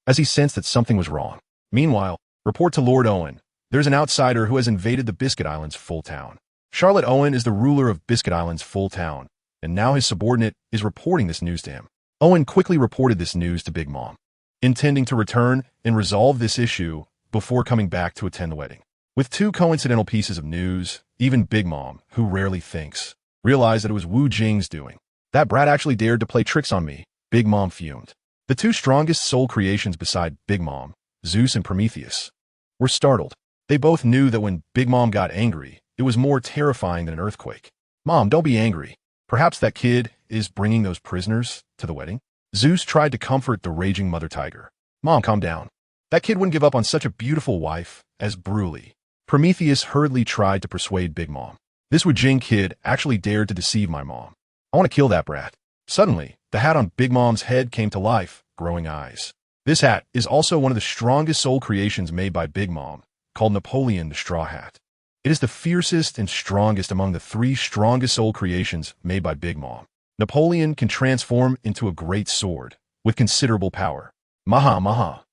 as he sensed that something was wrong. Meanwhile, report to Lord Owen. There's an outsider who has invaded the Biscuit Islands full town. Charlotte Owen is the ruler of Biscuit Islands full town, and now his subordinate is reporting this news to him. Owen quickly reported this news to Big Mom, intending to return and resolve this issue before coming back to attend the wedding. With two coincidental pieces of news, even Big Mom, who rarely thinks, realized that it was Wu Jing's doing. That brat actually dared to play tricks on me, Big Mom fumed. The two strongest soul creations beside Big Mom, Zeus and Prometheus, were startled. They both knew that when Big Mom got angry, it was more terrifying than an earthquake. Mom, don't be angry. Perhaps that kid is bringing those prisoners to the wedding? Zeus tried to comfort the raging mother tiger. Mom, calm down. That kid wouldn't give up on such a beautiful wife as Bruley. Prometheus hurriedly tried to persuade Big Mom. This Wu Jing kid actually dared to deceive my mom. I want to kill that brat. Suddenly, the hat on Big Mom's head came to life, growing eyes. This hat is also one of the strongest soul creations made by Big Mom, called Napoleon the Straw Hat. It is the fiercest and strongest among the three strongest soul creations made by Big Mom. Napoleon can transform into a great sword, with considerable power. Maha, maha.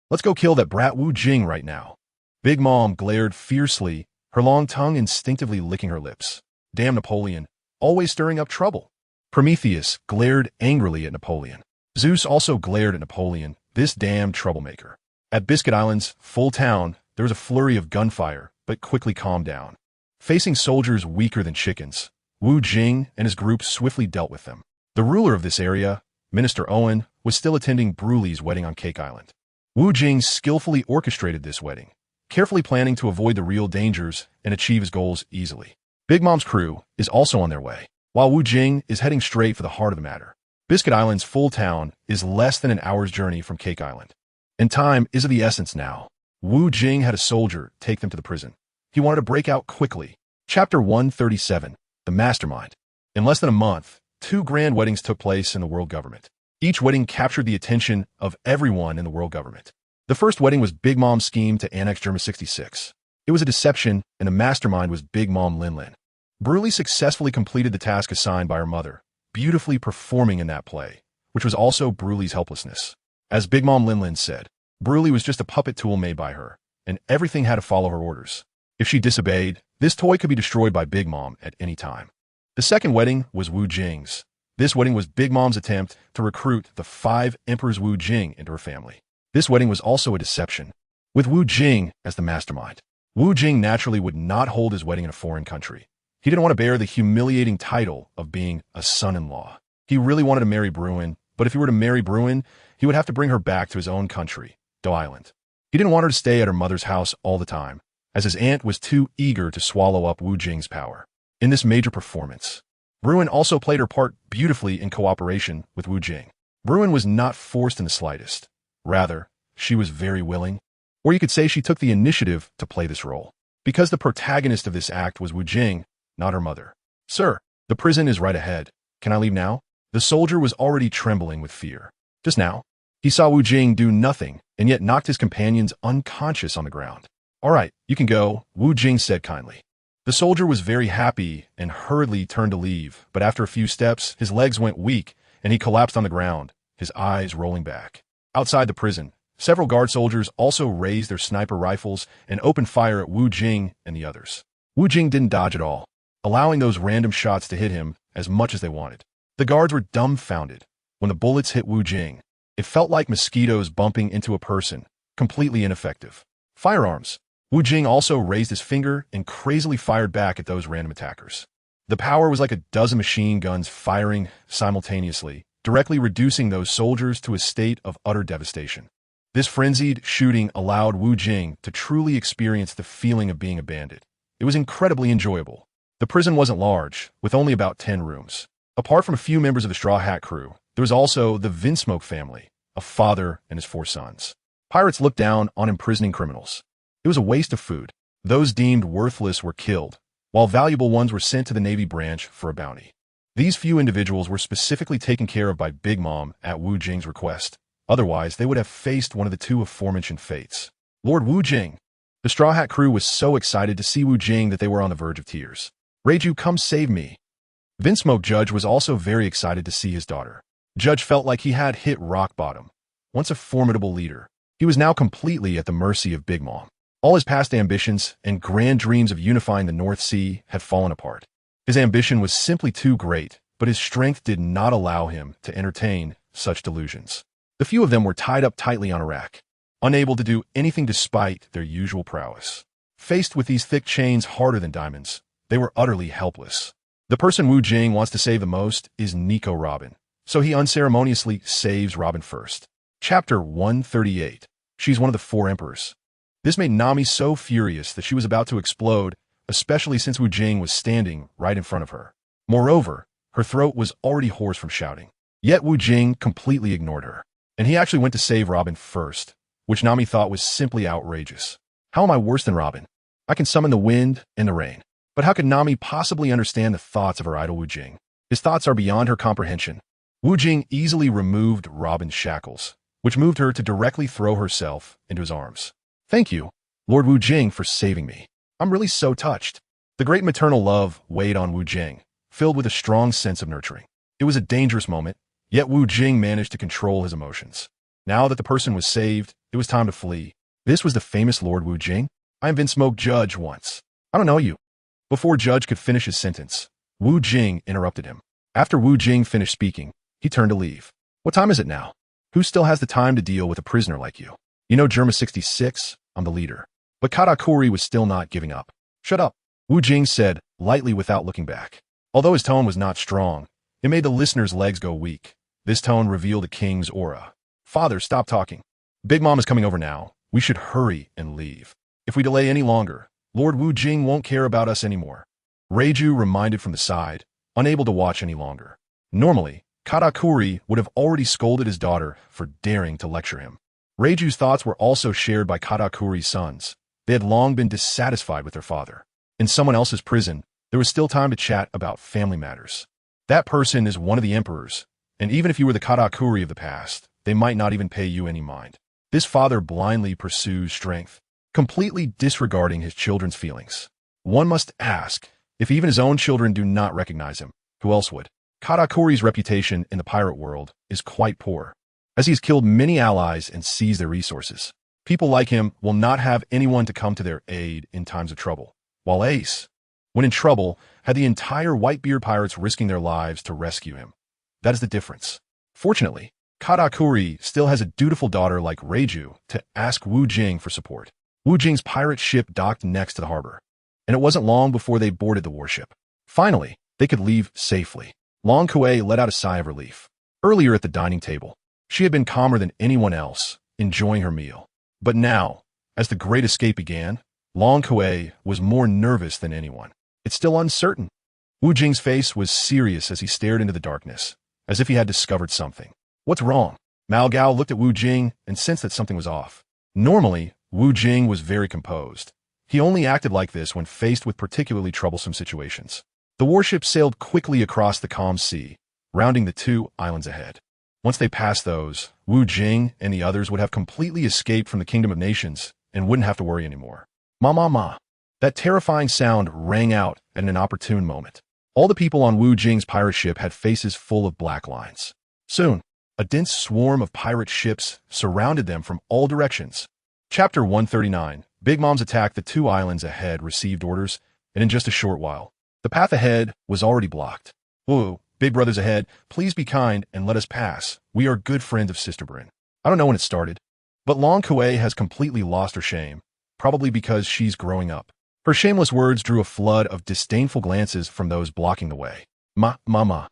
Let's go kill that brat Wu Jing right now. Big Mom glared fiercely, her long tongue instinctively licking her lips. Damn Napoleon, always stirring up trouble. Prometheus glared angrily at Napoleon. Zeus also glared at Napoleon, this damned troublemaker. At Biscuit Island's full town, there was a flurry of gunfire, but quickly calmed down. Facing soldiers weaker than chickens, Wu Jing and his group swiftly dealt with them. The ruler of this area, Minister Owen, was still attending Bruley's wedding on Cake Island. Wu Jing skillfully orchestrated this wedding, carefully planning to avoid the real dangers and achieve his goals easily. Big Mom's crew is also on their way, while Wu Jing is heading straight for the heart of the matter. Biscuit Island's full town is less than an hour's journey from Cake Island, and time is of the essence now. Wu Jing had a soldier take them to the prison. He wanted to break out quickly. Chapter 137, The Mastermind. In less than a month, 2 grand weddings took place in the world government. Each wedding captured the attention of everyone in the world government. The first wedding was Big Mom's scheme to annex Germa 66. It was a deception, and the mastermind was Big Mom Linlin. Bruley successfully completed the task assigned by her mother, beautifully performing in that play, which was also Bruley's helplessness. As Big Mom Linlin said, Bruley was just a puppet tool made by her, and everything had to follow her orders. If she disobeyed, this toy could be destroyed by Big Mom at any time. The second wedding was Wu Jing's. This wedding was Big Mom's attempt to recruit the 5 Emperors Wu Jing into her family. This wedding was also a deception, with Wu Jing as the mastermind. Wu Jing naturally would not hold his wedding in a foreign country. He didn't want to bear the humiliating title of being a son-in-law. He really wanted to marry Bruin, but if he were to marry Bruin, he would have to bring her back to his own country, Do Island. He didn't want her to stay at her mother's house all the time, as his aunt was too eager to swallow up Wu Jing's power. In this major performance, Bruin also played her part beautifully in cooperation with Wu Jing. Bruin was not forced in the slightest. Rather, she was very willing, or you could say she took the initiative to play this role, because the protagonist of this act was Wu Jing, not her mother. Sir, the prison is right ahead. Can I leave now? The soldier was already trembling with fear. Just now, he saw Wu Jing do nothing and yet knocked his companions unconscious on the ground. All right, you can go, Wu Jing said kindly. The soldier was very happy and hurriedly turned to leave, but after a few steps, his legs went weak and he collapsed on the ground, his eyes rolling back. Outside the prison, several guard soldiers also raised their sniper rifles and opened fire at Wu Jing and the others. Wu Jing didn't dodge at all, allowing those random shots to hit him as much as they wanted. The guards were dumbfounded. When the bullets hit Wu Jing, it felt like mosquitoes bumping into a person, completely ineffective. Firearms. Wu Jing also raised his finger and crazily fired back at those random attackers. The power was like a dozen machine guns firing simultaneously, directly reducing those soldiers to a state of utter devastation. This frenzied shooting allowed Wu Jing to truly experience the feeling of being a bandit. It was incredibly enjoyable. The prison wasn't large, with only about 10 rooms. Apart from a few members of the Straw Hat crew, there was also the Vinsmoke family, a father and his 4 sons. Pirates looked down on imprisoning criminals. It was a waste of food. Those deemed worthless were killed, while valuable ones were sent to the Navy branch for a bounty. These few individuals were specifically taken care of by Big Mom at Wu Jing's request. Otherwise, they would have faced one of the 2 aforementioned fates. Lord Wu Jing. The Straw Hat crew was so excited to see Wu Jing that they were on the verge of tears. Reiju, come save me. Vinsmoke Judge was also very excited to see his daughter. Judge felt like he had hit rock bottom. Once a formidable leader, he was now completely at the mercy of Big Mom. All his past ambitions and grand dreams of unifying the North Sea had fallen apart. His ambition was simply too great, but his strength did not allow him to entertain such delusions. The few of them were tied up tightly on a rack, unable to do anything despite their usual prowess. Faced with these thick chains harder than diamonds, they were utterly helpless. The person Wu Jing wants to save the most is Nico Robin, so he unceremoniously saves Robin first. Chapter 138. She's one of the 4 emperors. This made Nami so furious that she was about to explode, especially since Wu Jing was standing right in front of her. Moreover, her throat was already hoarse from shouting. Yet Wu Jing completely ignored her, and he actually went to save Robin first, which Nami thought was simply outrageous. How am I worse than Robin? I can summon the wind and the rain. But how could Nami possibly understand the thoughts of her idol Wu Jing? His thoughts are beyond her comprehension. Wu Jing easily removed Robin's shackles, which moved her to directly throw herself into his arms. Thank you, Lord Wu Jing, for saving me. I'm really so touched. The great maternal love weighed on Wu Jing, filled with a strong sense of nurturing. It was a dangerous moment, yet Wu Jing managed to control his emotions. Now that the person was saved, it was time to flee. This was the famous Lord Wu Jing. I am Vinsmoke Judge once. I don't know you. Before Judge could finish his sentence, Wu Jing interrupted him. After Wu Jing finished speaking, he turned to leave. What time is it now? Who still has the time to deal with a prisoner like you? You know Germa 66, I'm the leader. But Katakuri was still not giving up. Shut up, Wu Jing said, lightly without looking back. Although his tone was not strong, it made the listener's legs go weak. This tone revealed a king's aura. Father, stop talking. Big Mom is coming over now. We should hurry and leave. If we delay any longer, Lord Wu Jing won't care about us anymore. Reiju reminded from the side, unable to watch any longer. Normally, Katakuri would have already scolded his daughter for daring to lecture him. Reiju's thoughts were also shared by Katakuri's sons. They had long been dissatisfied with their father. In someone else's prison, there was still time to chat about family matters. That person is one of the emperors, and even if you were the Katakuri of the past, they might not even pay you any mind. This father blindly pursues strength, completely disregarding his children's feelings. One must ask, if even his own children do not recognize him, who else would? Katakuri's reputation in the pirate world is quite poor, as he has killed many allies and seized their resources. People like him will not have anyone to come to their aid in times of trouble, while Ace, when in trouble, had the entire Whitebeard pirates risking their lives to rescue him. That is the difference. Fortunately, Katakuri still has a dutiful daughter like Reiju to ask Wu Jing for support. Wu Jing's pirate ship docked next to the harbor, and it wasn't long before they boarded the warship. Finally, they could leave safely. Long Kuei let out a sigh of relief. Earlier at the dining table, she had been calmer than anyone else, enjoying her meal. But now, as the great escape began, Long Kuei was more nervous than anyone. It's still uncertain. Wu Jing's face was serious as he stared into the darkness, as if he had discovered something. What's wrong? Mao Gao looked at Wu Jing and sensed that something was off. Normally, Wu Jing was very composed. He only acted like this when faced with particularly troublesome situations. The warship sailed quickly across the calm sea, rounding the 2 islands ahead. Once they passed those, Wu Jing and the others would have completely escaped from the Kingdom of Nations and wouldn't have to worry anymore. Ma. That terrifying sound rang out at an opportune moment. All the people on Wu Jing's pirate ship had faces full of black lines. Soon, a dense swarm of pirate ships surrounded them from all directions. Chapter 139. Big Mom's attack. The 2 islands ahead received orders, and in just a short while, the path ahead was already blocked. Whoa, big brothers ahead, please be kind and let us pass. We are good friends of Sister Bryn. I don't know when it started, but Long Kuei has completely lost her shame, probably because she's growing up. Her shameless words drew a flood of disdainful glances from those blocking the way. Mama.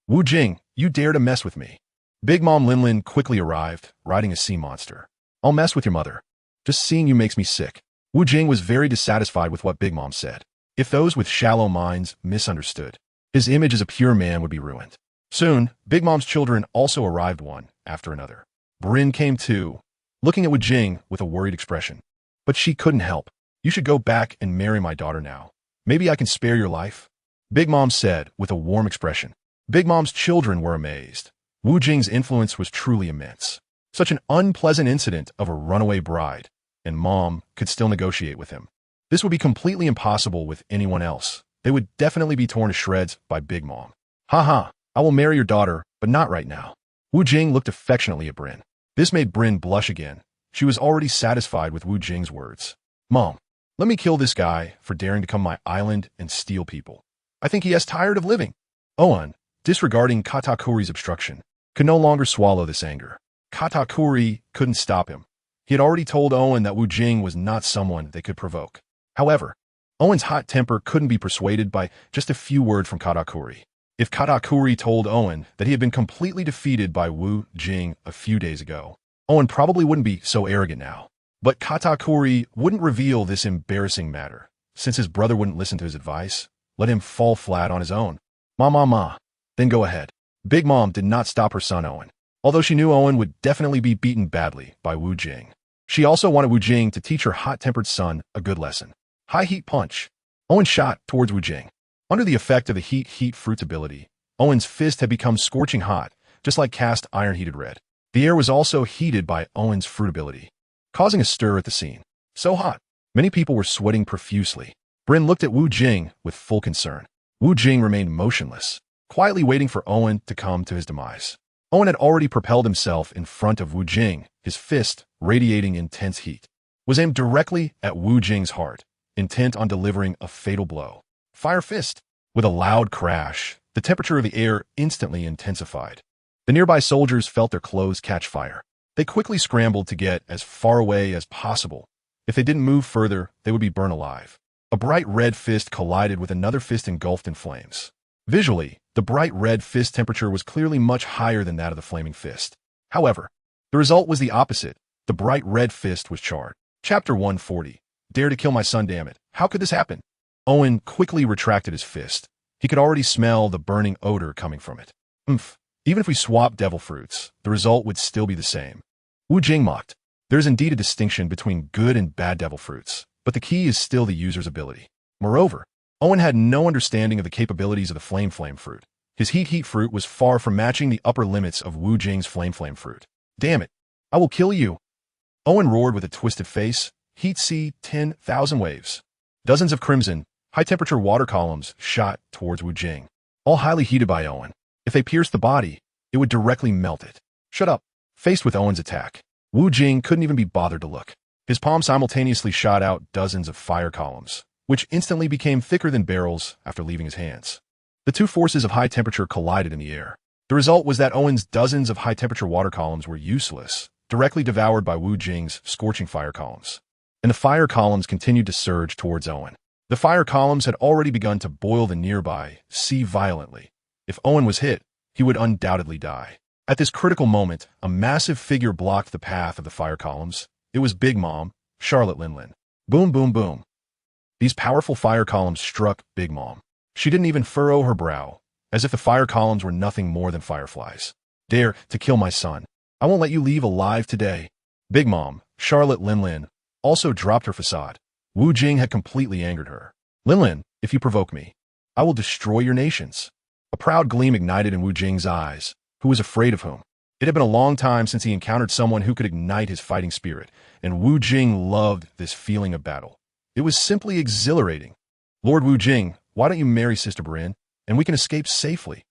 Wu Jing, you dare to mess with me. Big Mom Linlin quickly arrived, riding a sea monster. I'll mess with your mother. Just seeing you makes me sick. Wu Jing was very dissatisfied with what Big Mom said. If those with shallow minds misunderstood, his image as a pure man would be ruined. Soon, Big Mom's children also arrived one after another. Bryn came to, looking at Wu Jing with a worried expression. But she couldn't help. You should go back and marry my daughter now. Maybe I can spare your life. Big Mom said with a warm expression. Big Mom's children were amazed. Wu Jing's influence was truly immense. Such an unpleasant incident of a runaway bride, and Mom could still negotiate with him. This would be completely impossible with anyone else. They would definitely be torn to shreds by Big Mom. Ha, I will marry your daughter, but not right now. Wu Jing looked affectionately at Bryn. This made Bryn blush again. She was already satisfied with Wu Jing's words. Mom, let me kill this guy for daring to come my island and steal people. I think he is tired of living. Owen, disregarding Katakuri's obstruction, could no longer swallow this anger. Katakuri couldn't stop him. He had already told Owen that Wu Jing was not someone they could provoke. However, Owen's hot temper couldn't be persuaded by just a few words from Katakuri. If Katakuri told Owen that he had been completely defeated by Wu Jing a few days ago, Owen probably wouldn't be so arrogant now. But Katakuri wouldn't reveal this embarrassing matter. Since his brother wouldn't listen to his advice, let him fall flat on his own. Ma. Then go ahead. Big Mom did not stop her son Owen, although she knew Owen would definitely be beaten badly by Wu Jing. She also wanted Wu Jing to teach her hot-tempered son a good lesson. High heat punch. Owen shot towards Wu Jing. Under the effect of the heat fruit's ability, Owen's fist had become scorching hot, just like cast iron heated red. The air was also heated by Owen's fruit ability, causing a stir at the scene. So hot, many people were sweating profusely. Bryn looked at Wu Jing with full concern. Wu Jing remained motionless, quietly waiting for Owen to come to his demise. Owen had already propelled himself in front of Wu Jing, his fist, radiating intense heat, was aimed directly at Wu Jing's heart, intent on delivering a fatal blow. Fire fist. With a loud crash, the temperature of the air instantly intensified. The nearby soldiers felt their clothes catch fire. They quickly scrambled to get as far away as possible. If they didn't move further, they would be burned alive. A bright red fist collided with another fist engulfed in flames. Visually, the bright red fist temperature was clearly much higher than that of the flaming fist. However, the result was the opposite. The bright red fist was charred. Chapter 140. Dare to kill my son, damn it. How could this happen? Owen quickly retracted his fist. He could already smell the burning odor coming from it. Even if we swap devil fruits, the result would still be the same. Wu Jing mocked. There is indeed a distinction between good and bad devil fruits, but the key is still the user's ability. Moreover, Owen had no understanding of the capabilities of the flame fruit. His heat fruit was far from matching the upper limits of Wu Jing's flame fruit. Damn it. I will kill you. Owen roared with a twisted face. Heat sea 10,000 waves. Dozens of crimson, high-temperature water columns shot towards Wu Jing, all highly heated by Owen. If they pierced the body, it would directly melt it. Shut up. Faced with Owen's attack, Wu Jing couldn't even be bothered to look. His palm simultaneously shot out dozens of fire columns, which instantly became thicker than barrels after leaving his hands. The two forces of high temperature collided in the air. The result was that Owen's dozens of high-temperature water columns were useless, directly devoured by Wu Jing's scorching fire columns. And the fire columns continued to surge towards Owen. The fire columns had already begun to boil the nearby sea violently. If Owen was hit, he would undoubtedly die. At this critical moment, a massive figure blocked the path of the fire columns. It was Big Mom, Charlotte Linlin. Boom, boom, boom. These powerful fire columns struck Big Mom. She didn't even furrow her brow, as if the fire columns were nothing more than fireflies. Dare to kill my son. I won't let you leave alive today. Big Mom, Charlotte Linlin, also dropped her facade. Wu Jing had completely angered her. Linlin, if you provoke me, I will destroy your nations. A proud gleam ignited in Wu Jing's eyes, who was afraid of whom. It had been a long time since he encountered someone who could ignite his fighting spirit, and Wu Jing loved this feeling of battle. It was simply exhilarating. Lord Wu Jing, why don't you marry Sister Bryn, and we can escape safely?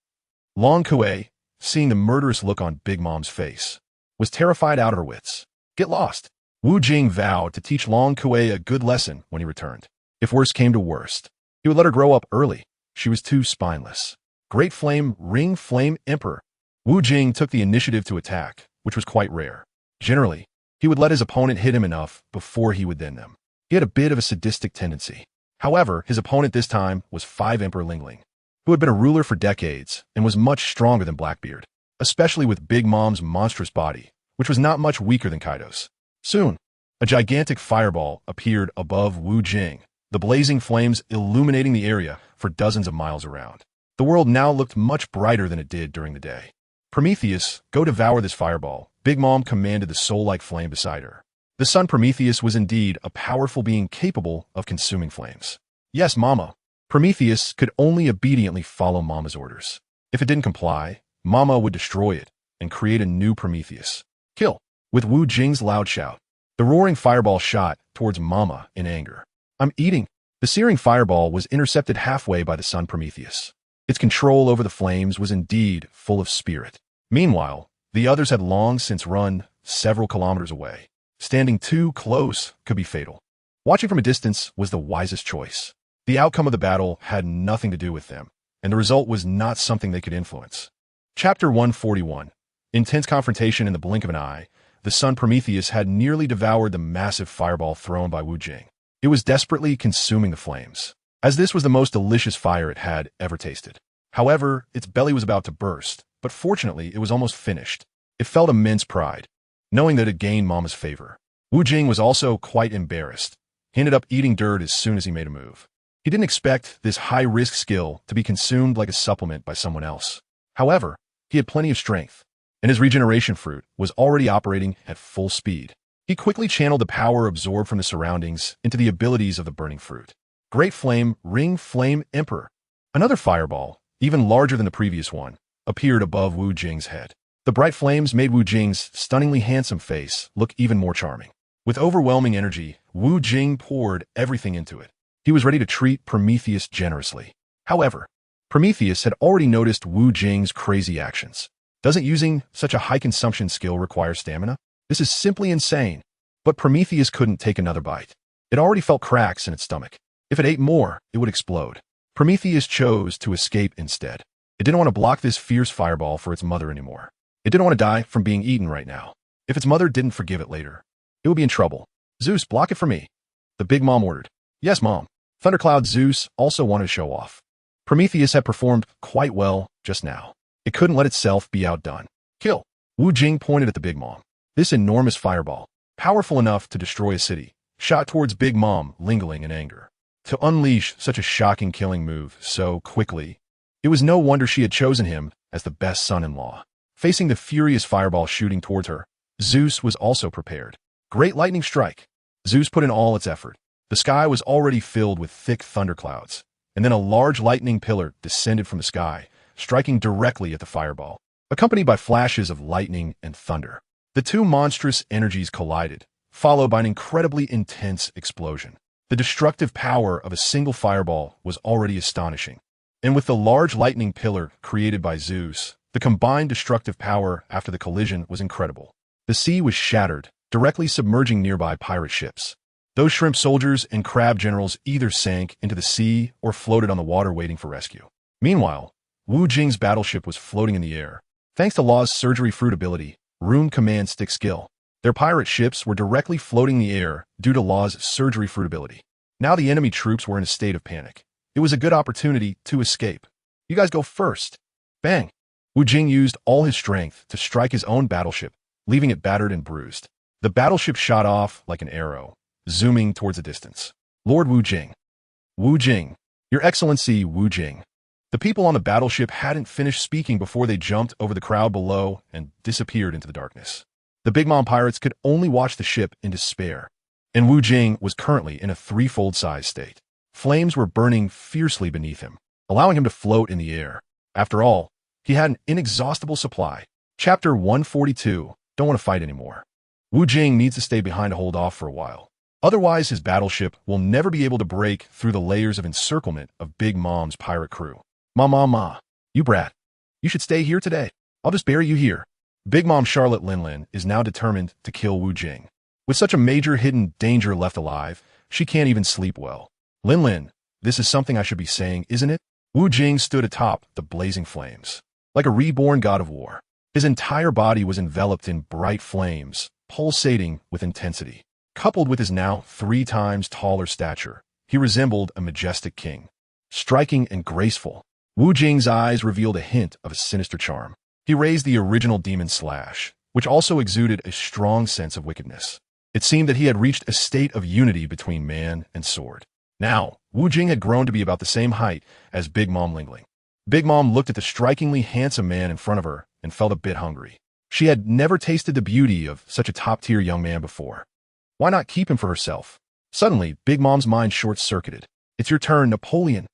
Long Kuei, seeing the murderous look on Big Mom's face, was terrified out of her wits. Get lost. Wu Jing vowed to teach Long Kuei a good lesson when he returned. If worst came to worst, he would let her grow up early. She was too spineless. Great Flame, Ring Flame Emperor. Wu Jing took the initiative to attack, which was quite rare. Generally, he would let his opponent hit him enough before he would end them. He had a bit of a sadistic tendency. However, his opponent this time was 5 Emperor Lingling, who had been a ruler for decades and was much stronger than Blackbeard, especially with Big Mom's monstrous body, which was not much weaker than Kaido's. Soon, a gigantic fireball appeared above Wu Jing, the blazing flames illuminating the area for dozens of miles around. The world now looked much brighter than it did during the day. Prometheus, go devour this fireball. Big Mom commanded the soul-like flame beside her. The son Prometheus was indeed a powerful being capable of consuming flames. Yes, Mama. Prometheus could only obediently follow Mama's orders. If it didn't comply, Mama would destroy it and create a new Prometheus. Kill. With Wu Jing's loud shout, the roaring fireball shot towards Mama in anger. I'm eating. The searing fireball was intercepted halfway by the son Prometheus. Its control over the flames was indeed full of spirit. Meanwhile, the others had long since run several kilometers away. Standing too close could be fatal. Watching from a distance was the wisest choice. The outcome of the battle had nothing to do with them, and the result was not something they could influence. Chapter 141. Intense confrontation in the blink of an eye. The son Prometheus had nearly devoured the massive fireball thrown by Wu Jing. It was desperately consuming the flames, as this was the most delicious fire it had ever tasted. However, its belly was about to burst, but fortunately it was almost finished. It felt immense pride, knowing that it had gained Mama's favor. Wu Jing was also quite embarrassed. He ended up eating dirt as soon as he made a move. He didn't expect this high-risk skill to be consumed like a supplement by someone else. However, he had plenty of strength, and his regeneration fruit was already operating at full speed. He quickly channeled the power absorbed from the surroundings into the abilities of the burning fruit. Great Flame, Ring Flame Emperor. Another fireball, even larger than the previous one, appeared above Wu Jing's head. The bright flames made Wu Jing's stunningly handsome face look even more charming. With overwhelming energy, Wu Jing poured everything into it. He was ready to treat Prometheus generously. However, Prometheus had already noticed Wu Jing's crazy actions. Doesn't using such a high-consumption skill require stamina? This is simply insane. But Prometheus couldn't take another bite. It already felt cracks in its stomach. If it ate more, it would explode. Prometheus chose to escape instead. It didn't want to block this fierce fireball for its mother anymore. It didn't want to die from being eaten right now. If its mother didn't forgive it later, it would be in trouble. Zeus, block it for me. The Big Mom ordered. Yes, Mom. Thundercloud Zeus also wanted to show off. Prometheus had performed quite well just now. It couldn't let itself be outdone. Kill. Wu Jing pointed at the Big Mom. This enormous fireball, powerful enough to destroy a city, shot towards Big Mom, lingering in anger. To unleash such a shocking killing move so quickly, it was no wonder she had chosen him as the best son-in-law. Facing the furious fireball shooting towards her, Zeus was also prepared. Great lightning strike. Zeus put in all its effort. The sky was already filled with thick thunderclouds, and then a large lightning pillar descended from the sky, striking directly at the fireball, accompanied by flashes of lightning and thunder. The two monstrous energies collided, followed by an incredibly intense explosion. The destructive power of a single fireball was already astonishing, and with the large lightning pillar created by Zeus, the combined destructive power after the collision was incredible. The sea was shattered, directly submerging nearby pirate ships. Those shrimp soldiers and crab generals either sank into the sea or floated on the water waiting for rescue. Meanwhile, Wu Jing's battleship was floating in the air. Thanks to Law's surgery fruit ability, Rune Command Stick skill, their pirate ships were directly floating in the air due to Law's surgery fruit ability. Now the enemy troops were in a state of panic. It was a good opportunity to escape. You guys go first. Bang! Wu Jing used all his strength to strike his own battleship, leaving it battered and bruised. The battleship shot off like an arrow, zooming towards a distance. Lord Wu Jing. Wu Jing. Your Excellency Wu Jing. The people on the battleship hadn't finished speaking before they jumped over the crowd below and disappeared into the darkness. The Big Mom pirates could only watch the ship in despair, and Wu Jing was currently in a threefold size state. Flames were burning fiercely beneath him, allowing him to float in the air. After all, he had an inexhaustible supply. Chapter 142. Don't want to fight anymore. Wu Jing needs to stay behind to hold off for a while. Otherwise, his battleship will never be able to break through the layers of encirclement of Big Mom's pirate crew. Ma, you brat. You should stay here today. I'll just bury you here. Big Mom Charlotte Linlin is now determined to kill Wu Jing. With such a major hidden danger left alive, she can't even sleep well. Linlin, this is something I should be saying, isn't it? Wu Jing stood atop the blazing flames, like a reborn god of war. His entire body was enveloped in bright flames, pulsating with intensity. Coupled with his now 3 times taller stature, he resembled a majestic king. Striking and graceful, Wu Jing's eyes revealed a hint of a sinister charm. He raised the original demon slash, which also exuded a strong sense of wickedness. It seemed that he had reached a state of unity between man and sword. Now, Wu Jing had grown to be about the same height as Big Mom Lingling. Big Mom looked at the strikingly handsome man in front of her and felt a bit hungry. She had never tasted the beauty of such a top-tier young man before. Why not keep him for herself? Suddenly, Big Mom's mind short-circuited. It's your turn, Napoleon.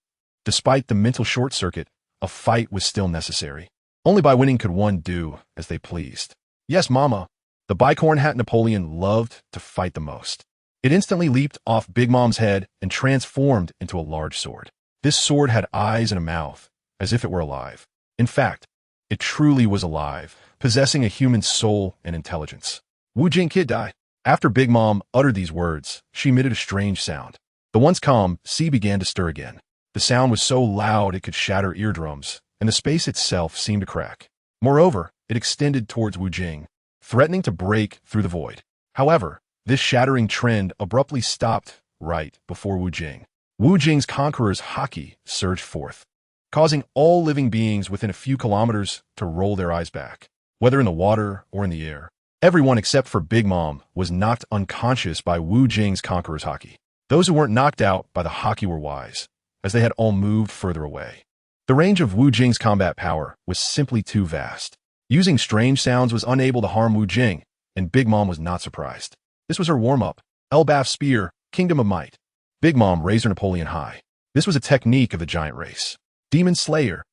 Despite the mental short-circuit, a fight was still necessary. Only by winning could one do as they pleased. Yes, Mama. The bicorn hat Napoleon loved to fight the most. It instantly leaped off Big Mom's head and transformed into a large sword. This sword had eyes and a mouth, as if it were alive. In fact, it truly was alive, possessing a human soul and intelligence. Wu Jing kid die. After Big Mom uttered these words, she emitted a strange sound. The once calm sea began to stir again. The sound was so loud it could shatter eardrums, and the space itself seemed to crack. Moreover, it extended towards Wu Jing, threatening to break through the void. However, this shattering trend abruptly stopped right before Wu Jing. Wu Jing's conqueror's haki surged forth, causing all living beings within a few kilometers to roll their eyes back. Whether in the water or in the air, everyone except for Big Mom was knocked unconscious by Wu Jing's conqueror's haki. Those who weren't knocked out by the haki were wise, as they had all moved further away. The range of Wu Jing's combat power was simply too vast. Using strange sounds was unable to harm Wu Jing, and Big Mom was not surprised. This was her warm-up. Elbaf Spear, Kingdom of Might. Big Mom raised her Napoleon high. This was a technique of the giant race. Demon Slayer.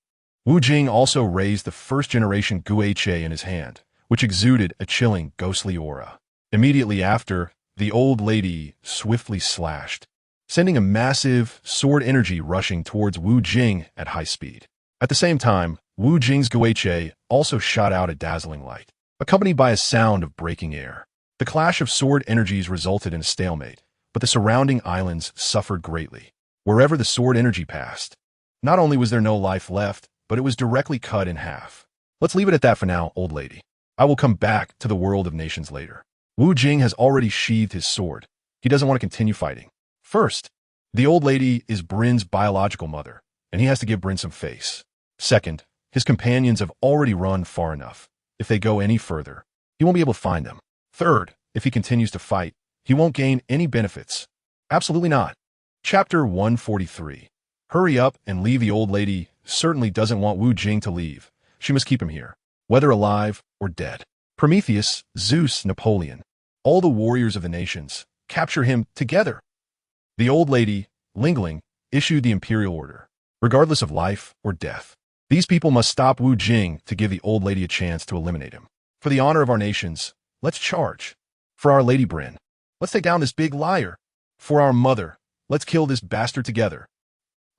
Wu Jing also raised the first-generation Guiche in his hand, which exuded a chilling, ghostly aura. Immediately after, the old lady swiftly slashed, sending a massive sword energy rushing towards Wu Jing at high speed. At the same time, Wu Jing's Guiche also shot out a dazzling light, accompanied by a sound of breaking air. The clash of sword energies resulted in a stalemate, but the surrounding islands suffered greatly. Wherever the sword energy passed, not only was there no life left, but it was directly cut in half. Let's leave it at that for now, old lady. I will come back to the world of nations later. Wu Jing has already sheathed his sword. He doesn't want to continue fighting. First, the old lady is Bryn's biological mother, and he has to give Bryn some face. Second, his companions have already run far enough. If they go any further, he won't be able to find them. Third, if he continues to fight, he won't gain any benefits. Absolutely not. Chapter 143. Hurry up and leave. The old lady certainly doesn't want Wu Jing to leave. She must keep him here, whether alive or dead. Prometheus, Zeus, Napoleon, all the warriors of the nations, capture him together. The old lady, Lingling, issued the imperial order. Regardless of life or death, these people must stop Wu Jing to give the old lady a chance to eliminate him. For the honor of our nations, let's charge. For our Lady Bryn, let's take down this big liar. For our mother, let's kill this bastard together.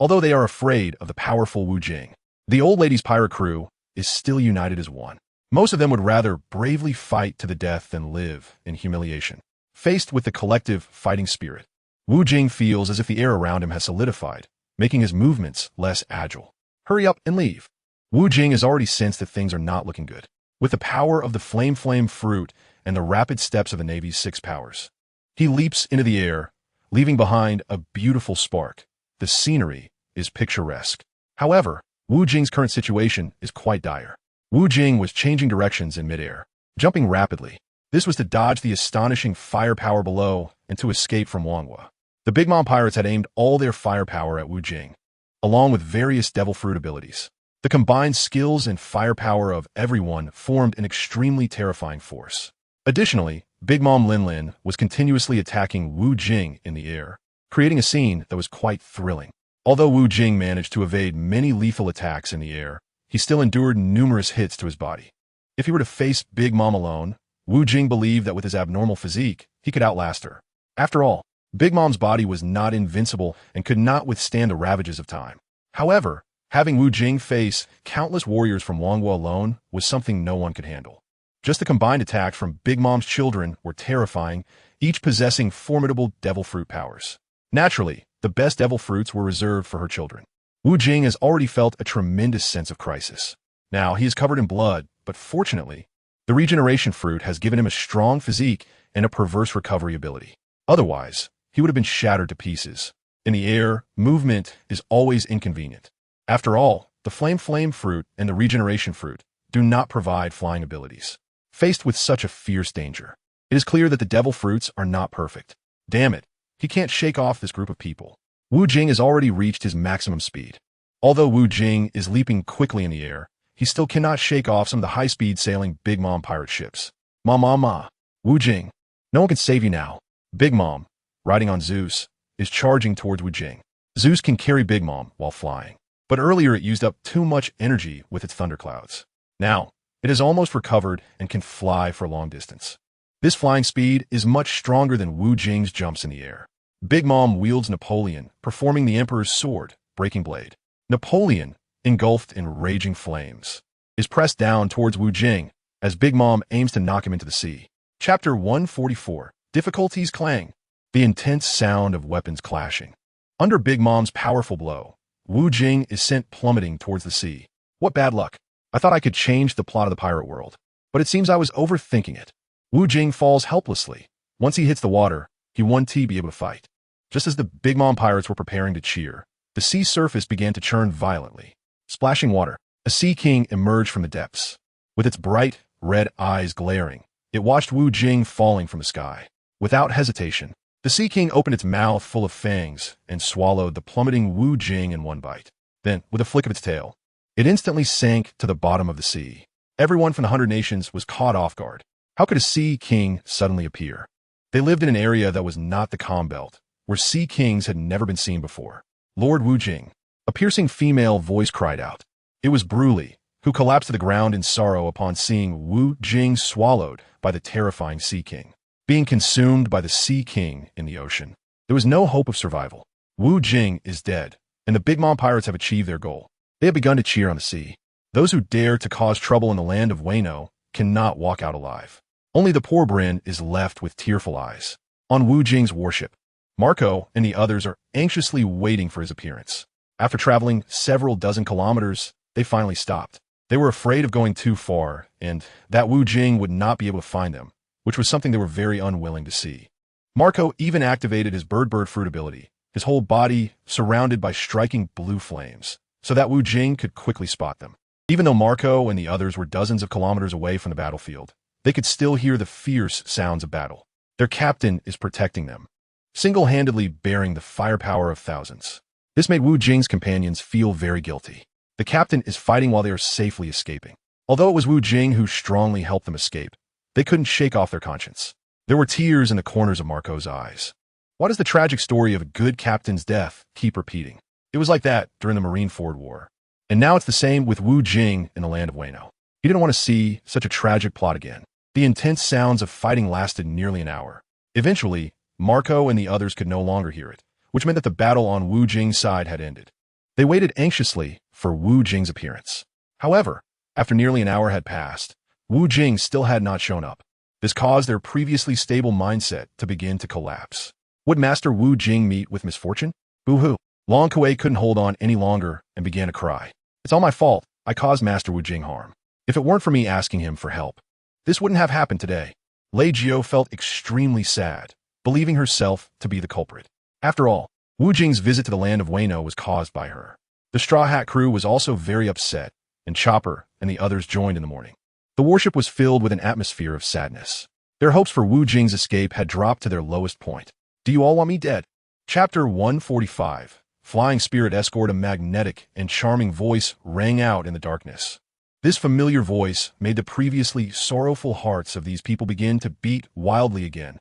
Although they are afraid of the powerful Wu Jing, the old lady's pirate crew is still united as one. Most of them would rather bravely fight to the death than live in humiliation. Faced with the collective fighting spirit, Wu Jing feels as if the air around him has solidified, making his movements less agile. Hurry up and leave. Wu Jing has already sensed that things are not looking good. With the power of the flame fruit and the rapid steps of the Navy's 6 powers, he leaps into the air, leaving behind a beautiful spark. The scenery is picturesque. However, Wu Jing's current situation is quite dire. Wu Jing was changing directions in midair, jumping rapidly. This was to dodge the astonishing firepower below and to escape from Wanghua. The Big Mom pirates had aimed all their firepower at Wu Jing, along with various devil fruit abilities. The combined skills and firepower of everyone formed an extremely terrifying force. Additionally, Big Mom Linlin was continuously attacking Wu Jing in the air, creating a scene that was quite thrilling. Although Wu Jing managed to evade many lethal attacks in the air, he still endured numerous hits to his body. If he were to face Big Mom alone, Wu Jing believed that with his abnormal physique, he could outlast her. After all, Big Mom's body was not invincible and could not withstand the ravages of time. However, having Wu Jing face countless warriors from Wanghua alone was something no one could handle. Just the combined attacks from Big Mom's children were terrifying, each possessing formidable devil fruit powers. Naturally, the best devil fruits were reserved for her children. Wu Jing has already felt a tremendous sense of crisis. Now, he is covered in blood, but fortunately, the regeneration fruit has given him a strong physique and a perverse recovery ability. Otherwise, he would have been shattered to pieces. In the air, movement is always inconvenient. After all, the flame fruit and the regeneration fruit do not provide flying abilities. Faced with such a fierce danger, it is clear that the devil fruits are not perfect. Damn it, he can't shake off this group of people. Wu Jing has already reached his maximum speed. Although Wu Jing is leaping quickly in the air, he still cannot shake off some of the high-speed sailing Big Mom pirate ships. Ma. Wu Jing. No one can save you now. Big Mom, riding on Zeus, is charging towards Wu Jing. Zeus can carry Big Mom while flying, but earlier it used up too much energy with its thunderclouds. Now, it has almost recovered and can fly for a long distance. This flying speed is much stronger than Wu Jing's jumps in the air. Big Mom wields Napoleon, performing the Emperor's sword, breaking blade. Napoleon, engulfed in raging flames, is pressed down towards Wu Jing as Big Mom aims to knock him into the sea. Chapter 144. Difficulties clang. The intense sound of weapons clashing. Under Big Mom's powerful blow, Wu Jing is sent plummeting towards the sea. What bad luck. I thought I could change the plot of the pirate world, but it seems I was overthinking it. Wu Jing falls helplessly. Once he hits the water, he won't be able to fight. Just as the Big Mom pirates were preparing to cheer, the sea surface began to churn violently. Splashing water, a sea king emerged from the depths. With its bright, red eyes glaring, it watched Wu Jing falling from the sky. Without hesitation, the sea king opened its mouth full of fangs and swallowed the plummeting Wu Jing in one bite. Then, with a flick of its tail, it instantly sank to the bottom of the sea. Everyone from the 100 nations was caught off guard. How could a sea king suddenly appear? They lived in an area that was not the calm belt, where sea kings had never been seen before. Lord Wu Jing, a piercing female voice cried out. It was Bruli, who collapsed to the ground in sorrow upon seeing Wu Jing swallowed by the terrifying sea king. Being consumed by the sea king in the ocean, there was no hope of survival. Wu Jing is dead, and the Big Mom pirates have achieved their goal. They have begun to cheer on the sea. Those who dare to cause trouble in the land of Wano cannot walk out alive. Only the poor Brin is left with tearful eyes. On Wu Jing's warship, Marco and the others are anxiously waiting for his appearance. After traveling several dozen kilometers, they finally stopped. They were afraid of going too far, and that Wu Jing would not be able to find them, which was something they were very unwilling to see. Marco even activated his bird fruit ability, his whole body surrounded by striking blue flames, so that Wu Jing could quickly spot them. Even though Marco and the others were dozens of kilometers away from the battlefield, they could still hear the fierce sounds of battle. Their captain is protecting them, single-handedly bearing the firepower of thousands. This made Wu Jing's companions feel very guilty. The captain is fighting while they are safely escaping. Although it was Wu Jing who strongly helped them escape, they couldn't shake off their conscience. There were tears in the corners of Marco's eyes. Why does the tragic story of a good captain's death keep repeating? It was like that during the Marineford War. And now it's the same with Wu Jing in the land of Wano. He didn't want to see such a tragic plot again. The intense sounds of fighting lasted nearly an hour. Eventually, Marco and the others could no longer hear it, which meant that the battle on Wu Jing's side had ended. They waited anxiously for Wu Jing's appearance. However, after nearly an hour had passed, Wu Jing still had not shown up. This caused their previously stable mindset to begin to collapse. Would Master Wu Jing meet with misfortune? Boo-hoo. Long Kuei couldn't hold on any longer and began to cry. It's all my fault. I caused Master Wu Jing harm. If it weren't for me asking him for help, this wouldn't have happened today. Lei Jiao felt extremely sad, believing herself to be the culprit. After all, Wu Jing's visit to the land of Wano was caused by her. The Straw Hat crew was also very upset, and Chopper and the others joined in the morning. The warship was filled with an atmosphere of sadness. Their hopes for Wu Jing's escape had dropped to their lowest point. Do you all want me dead? Chapter 145. Flying Spirit Escort. A magnetic and charming voice rang out in the darkness. This familiar voice made the previously sorrowful hearts of these people begin to beat wildly again.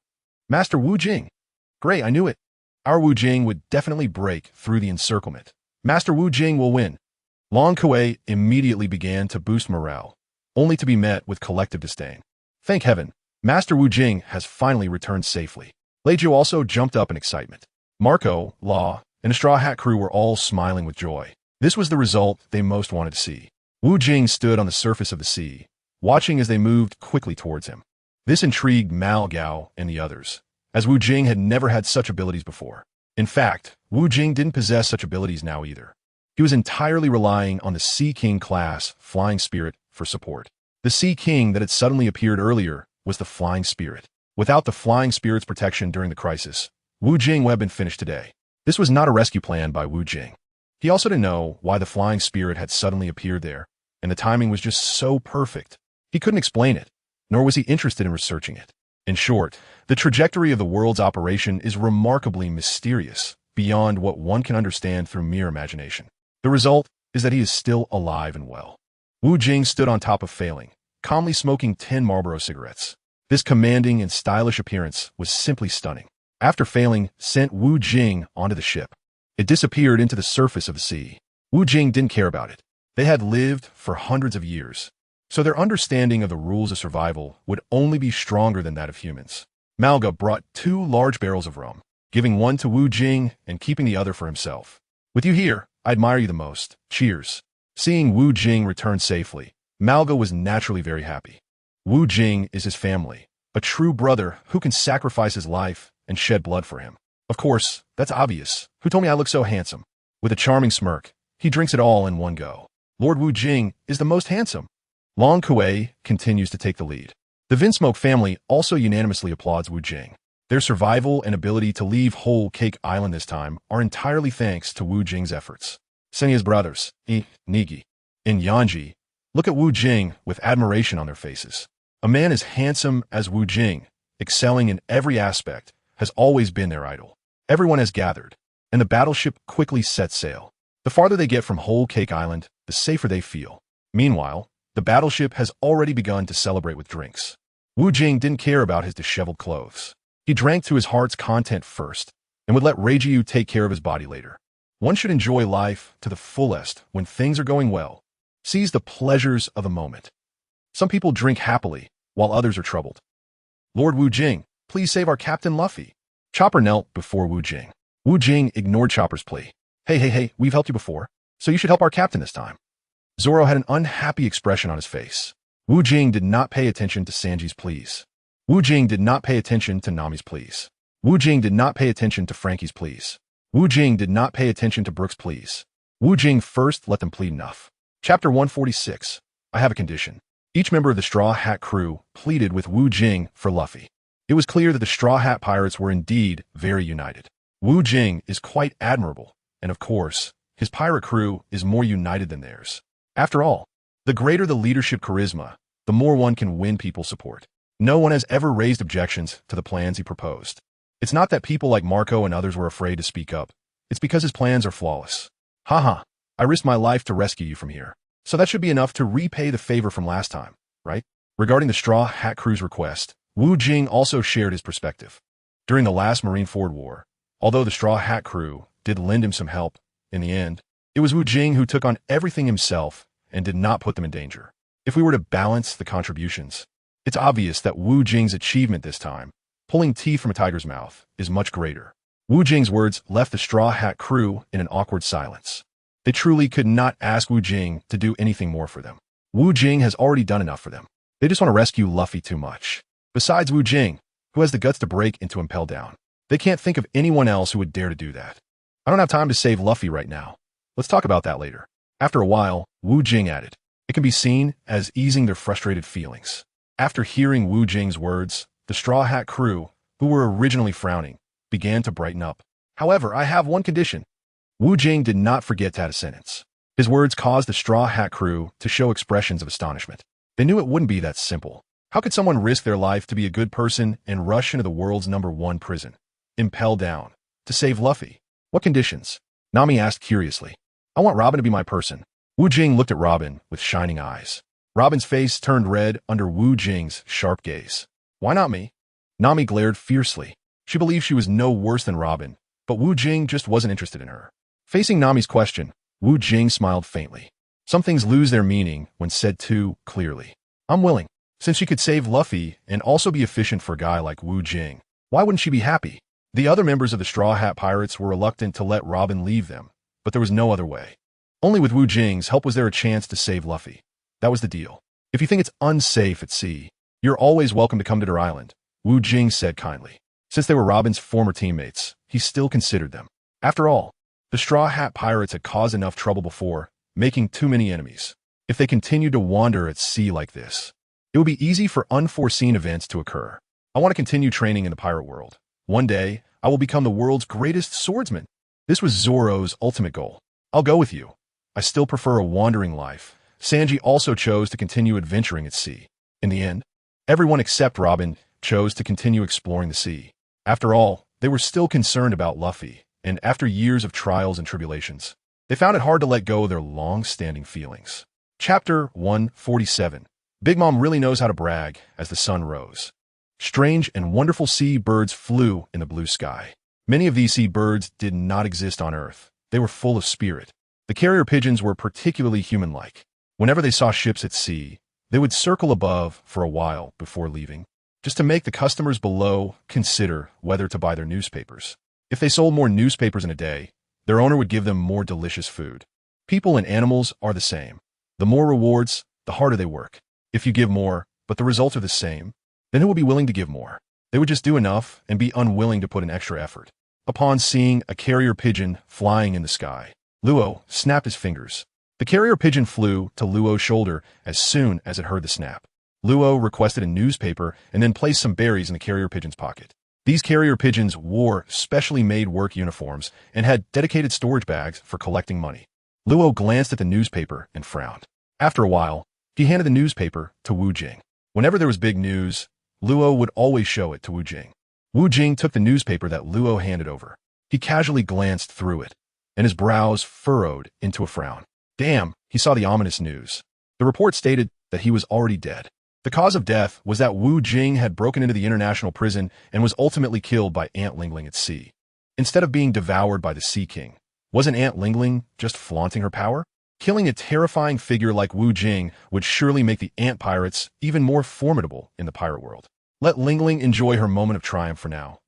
Master Wu Jing. Great, I knew it. Our Wu Jing would definitely break through the encirclement. Master Wu Jing will win. Long Kuei immediately began to boost morale, only to be met with collective disdain. Thank heaven, Master Wu Jing has finally returned safely. Lei Jiao also jumped up in excitement. Marco, Law, and the Straw Hat crew were all smiling with joy. This was the result they most wanted to see. Wu Jing stood on the surface of the sea, watching as they moved quickly towards him. This intrigued Mao Gao and the others, as Wu Jing had never had such abilities before. In fact, Wu Jing didn't possess such abilities now either. He was entirely relying on the Sea King class Flying Spirit for support. The Sea King that had suddenly appeared earlier was the Flying Spirit. Without the Flying Spirit's protection during the crisis, Wu Jing would have been finished today. This was not a rescue plan by Wu Jing. He also didn't know why the Flying Spirit had suddenly appeared there, and the timing was just so perfect. He couldn't explain it, nor was he interested in researching it. In short, the trajectory of the world's operation is remarkably mysterious, beyond what one can understand through mere imagination. The result is that he is still alive and well. Wu Jing stood on top of Failing, calmly smoking 10 Marlboro cigarettes. This commanding and stylish appearance was simply stunning. After Failing sent Wu Jing onto the ship, it disappeared into the surface of the sea. Wu Jing didn't care about it. They had lived for hundreds of years, so their understanding of the rules of survival would only be stronger than that of humans. Malga brought 2 large barrels of rum, giving one to Wu Jing and keeping the other for himself. With you here, I admire you the most. Cheers. Seeing Wu Jing return safely, Malga was naturally very happy. Wu Jing is his family, a true brother who can sacrifice his life and shed blood for him. Of course, that's obvious. Who told me I look so handsome? With a charming smirk, he drinks it all in one go. Lord Wu Jing is the most handsome. Long Kuei continues to take the lead. The Vinsmoke family also unanimously applauds Wu Jing. Their survival and ability to leave Whole Cake Island this time are entirely thanks to Wu Jing's efforts. Senya's brothers, Nigi, and Yanji, look at Wu Jing with admiration on their faces. A man as handsome as Wu Jing, excelling in every aspect, has always been their idol. Everyone has gathered, and the battleship quickly sets sail. The farther they get from Whole Cake Island, the safer they feel. Meanwhile, the battleship has already begun to celebrate with drinks. Wu Jing didn't care about his disheveled clothes. He drank to his heart's content first, and would let Reijiu take care of his body later. One should enjoy life to the fullest when things are going well. Seize the pleasures of the moment. Some people drink happily, while others are troubled. Lord Wu Jing, please save our Captain Luffy. Chopper knelt before Wu Jing. Wu Jing ignored Chopper's plea. Hey, we've helped you before, so you should help our captain this time. Zoro had an unhappy expression on his face. Wu Jing did not pay attention to Sanji's pleas. Wu Jing did not pay attention to Nami's pleas. Wu Jing did not pay attention to Frankie's pleas. Wu Jing did not pay attention to Brooke's pleas. Wu Jing first let them plead enough. Chapter 146. I have a condition. Each member of the Straw Hat crew pleaded with Wu Jing for Luffy. It was clear that the Straw Hat pirates were indeed very united. Wu Jing is quite admirable, and of course, his pirate crew is more united than theirs. After all, the greater the leadership charisma, the more one can win people's support. No one has ever raised objections to the plans he proposed. It's not that people like Marco and others were afraid to speak up. It's because his plans are flawless. Haha, I risked my life to rescue you from here. So that should be enough to repay the favor from last time, right? Regarding the Straw Hat crew's request, Wu Jing also shared his perspective. During the last Marineford War, although the Straw Hat crew did lend him some help, in the end, it was Wu Jing who took on everything himself and did not put them in danger. If we were to balance the contributions, it's obvious that Wu Jing's achievement this time, pulling teeth from a tiger's mouth, is much greater. Wu Jing's words left the Straw Hat crew in an awkward silence. They truly could not ask Wu Jing to do anything more for them. Wu Jing has already done enough for them. They just want to rescue Luffy too much. Besides Wu Jing, who has the guts to break into Impel Down, they can't think of anyone else who would dare to do that. I don't have time to save Luffy right now. Let's talk about that later. After a while, Wu Jing added, it can be seen as easing their frustrated feelings. After hearing Wu Jing's words, the Straw Hat crew, who were originally frowning, began to brighten up. However, I have one condition. Wu Jing did not forget to add a sentence. His words caused the Straw Hat crew to show expressions of astonishment. They knew it wouldn't be that simple. How could someone risk their life to be a good person and rush into the world's #1 prison, Impel Down, to save Luffy? What conditions? Nami asked curiously. I want Robin to be my person. Wu Jing looked at Robin with shining eyes. Robin's face turned red under Wu Jing's sharp gaze. Why not me? Nami glared fiercely. She believed she was no worse than Robin, but Wu Jing just wasn't interested in her. Facing Nami's question, Wu Jing smiled faintly. Some things lose their meaning when said too clearly. I'm willing. Since she could save Luffy and also be efficient for a guy like Wu Jing, why wouldn't she be happy? The other members of the Straw Hat Pirates were reluctant to let Robin leave them, but there was no other way. Only with Wu Jing's help was there a chance to save Luffy. That was the deal. If you think it's unsafe at sea, you're always welcome to come to their island, Wu Jing said kindly. Since they were Robin's former teammates, he still considered them. After all, the Straw Hat Pirates had caused enough trouble before, making too many enemies. If they continued to wander at sea like this, it would be easy for unforeseen events to occur. I want to continue training in the pirate world. One day, I will become the world's greatest swordsman. This was Zoro's ultimate goal. I'll go with you. I still prefer a wandering life. Sanji also chose to continue adventuring at sea. In the end, everyone except Robin chose to continue exploring the sea. After all, they were still concerned about Luffy, and after years of trials and tribulations, they found it hard to let go of their long-standing feelings. Chapter 147. Big Mom really knows how to brag as the sun rose. Strange and wonderful sea birds flew in the blue sky. Many of these sea birds did not exist on Earth. They were full of spirit. The carrier pigeons were particularly human-like. Whenever they saw ships at sea, they would circle above for a while before leaving, just to make the customers below consider whether to buy their newspapers. If they sold more newspapers in a day, their owner would give them more delicious food. People and animals are the same. The more rewards, the harder they work. If you give more, but the results are the same, then who will be willing to give more? They would just do enough and be unwilling to put in extra effort. Upon seeing a carrier pigeon flying in the sky, Luo snapped his fingers. The carrier pigeon flew to Luo's shoulder as soon as it heard the snap. Luo requested a newspaper and then placed some berries in the carrier pigeon's pocket. These carrier pigeons wore specially made work uniforms and had dedicated storage bags for collecting money. Luo glanced at the newspaper and frowned. After a while, he handed the newspaper to Wu Jing. Whenever there was big news, Luo would always show it to Wu Jing. Wu Jing took the newspaper that Luo handed over. He casually glanced through it, and his brows furrowed into a frown. Damn, he saw the ominous news. The report stated that he was already dead. The cause of death was that Wu Jing had broken into the international prison and was ultimately killed by Ant Lingling at sea. Instead of being devoured by the Sea King, wasn't Ant Lingling just flaunting her power? Killing a terrifying figure like Wu Jing would surely make the ant pirates even more formidable in the pirate world. Let Lingling enjoy her moment of triumph for now.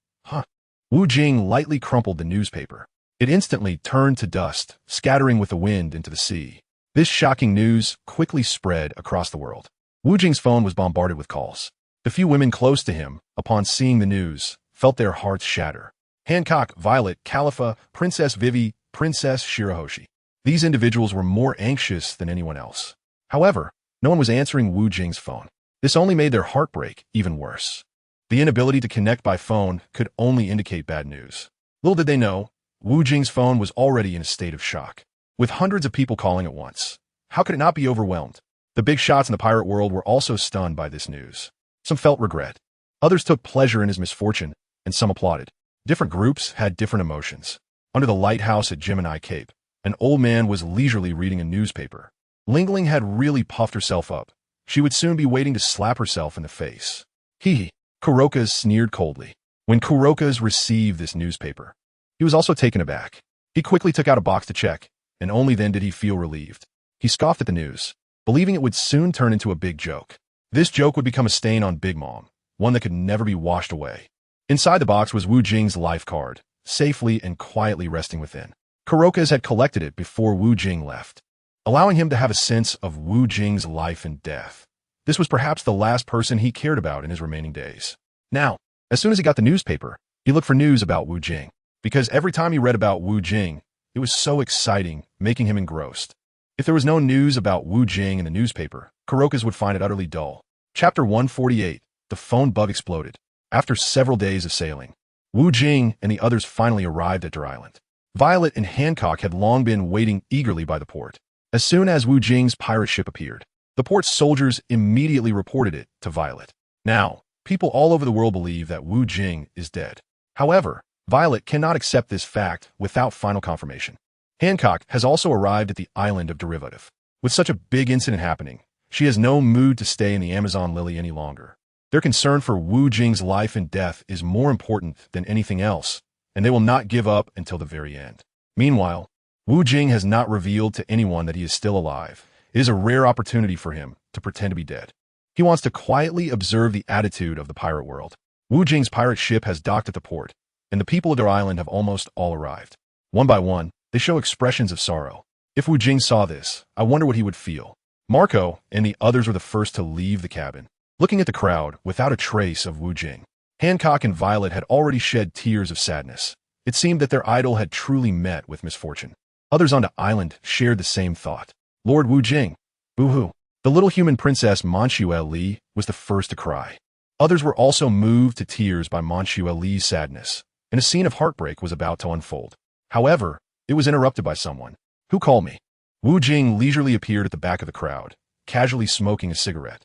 Wu Jing lightly crumpled the newspaper. It instantly turned to dust, scattering with the wind into the sea. This shocking news quickly spread across the world. Wu Jing's phone was bombarded with calls. The few women close to him, upon seeing the news, felt their hearts shatter. Hancock, Violet, Califa, Princess Vivi, Princess Shirahoshi. These individuals were more anxious than anyone else. However, no one was answering Wu Jing's phone. This only made their heartbreak even worse. The inability to connect by phone could only indicate bad news. Little did they know, Wu Jing's phone was already in a state of shock. With hundreds of people calling at once, how could it not be overwhelmed? The big shots in the pirate world were also stunned by this news. Some felt regret. Others took pleasure in his misfortune, and some applauded. Different groups had different emotions. Under the lighthouse at Gemini Cape, an old man was leisurely reading a newspaper. Lingling had really puffed herself up. She would soon be waiting to slap herself in the face. Hee. Kurokas sneered coldly. When Kurokas received this newspaper, he was also taken aback. He quickly took out a box to check, and only then did he feel relieved. He scoffed at the news, believing it would soon turn into a big joke. This joke would become a stain on Big Mom, one that could never be washed away. Inside the box was Wu Jing's life card, safely and quietly resting within. Kurokas had collected it before Wu Jing left, allowing him to have a sense of Wu Jing's life and death. This was perhaps the last person he cared about in his remaining days. Now, as soon as he got the newspaper, he looked for news about Wu Jing, because every time he read about Wu Jing, it was so exciting, making him engrossed. If there was no news about Wu Jing in the newspaper, Kurokas would find it utterly dull. Chapter 148. The phone bug exploded. After several days of sailing, Wu Jing and the others finally arrived at Der Island. Violet and Hancock had long been waiting eagerly by the port. As soon as Wu Jing's pirate ship appeared, the port's soldiers immediately reported it to Violet. Now, people all over the world believe that Wu Jing is dead. However, Violet cannot accept this fact without final confirmation. Hancock has also arrived at the island of Derivative. With such a big incident happening, she has no mood to stay in the Amazon Lily any longer. Their concern for Wu Jing's life and death is more important than anything else, and they will not give up until the very end. Meanwhile, Wu Jing has not revealed to anyone that he is still alive. It is a rare opportunity for him to pretend to be dead. He wants to quietly observe the attitude of the pirate world. Wu Jing's pirate ship has docked at the port, and the people of their island have almost all arrived. One by one, they show expressions of sorrow. If Wu Jing saw this, I wonder what he would feel. Marco and the others were the first to leave the cabin, looking at the crowd without a trace of Wu Jing. Hancock and Violet had already shed tears of sadness. It seemed that their idol had truly met with misfortune. Others on the island shared the same thought. Lord Wu Jing. Boo-hoo. The little human princess Miraculously was the first to cry. Others were also moved to tears by Miraculously's sadness, and a scene of heartbreak was about to unfold. However, it was interrupted by someone. Who called me? Wu Jing leisurely appeared at the back of the crowd, casually smoking a cigarette.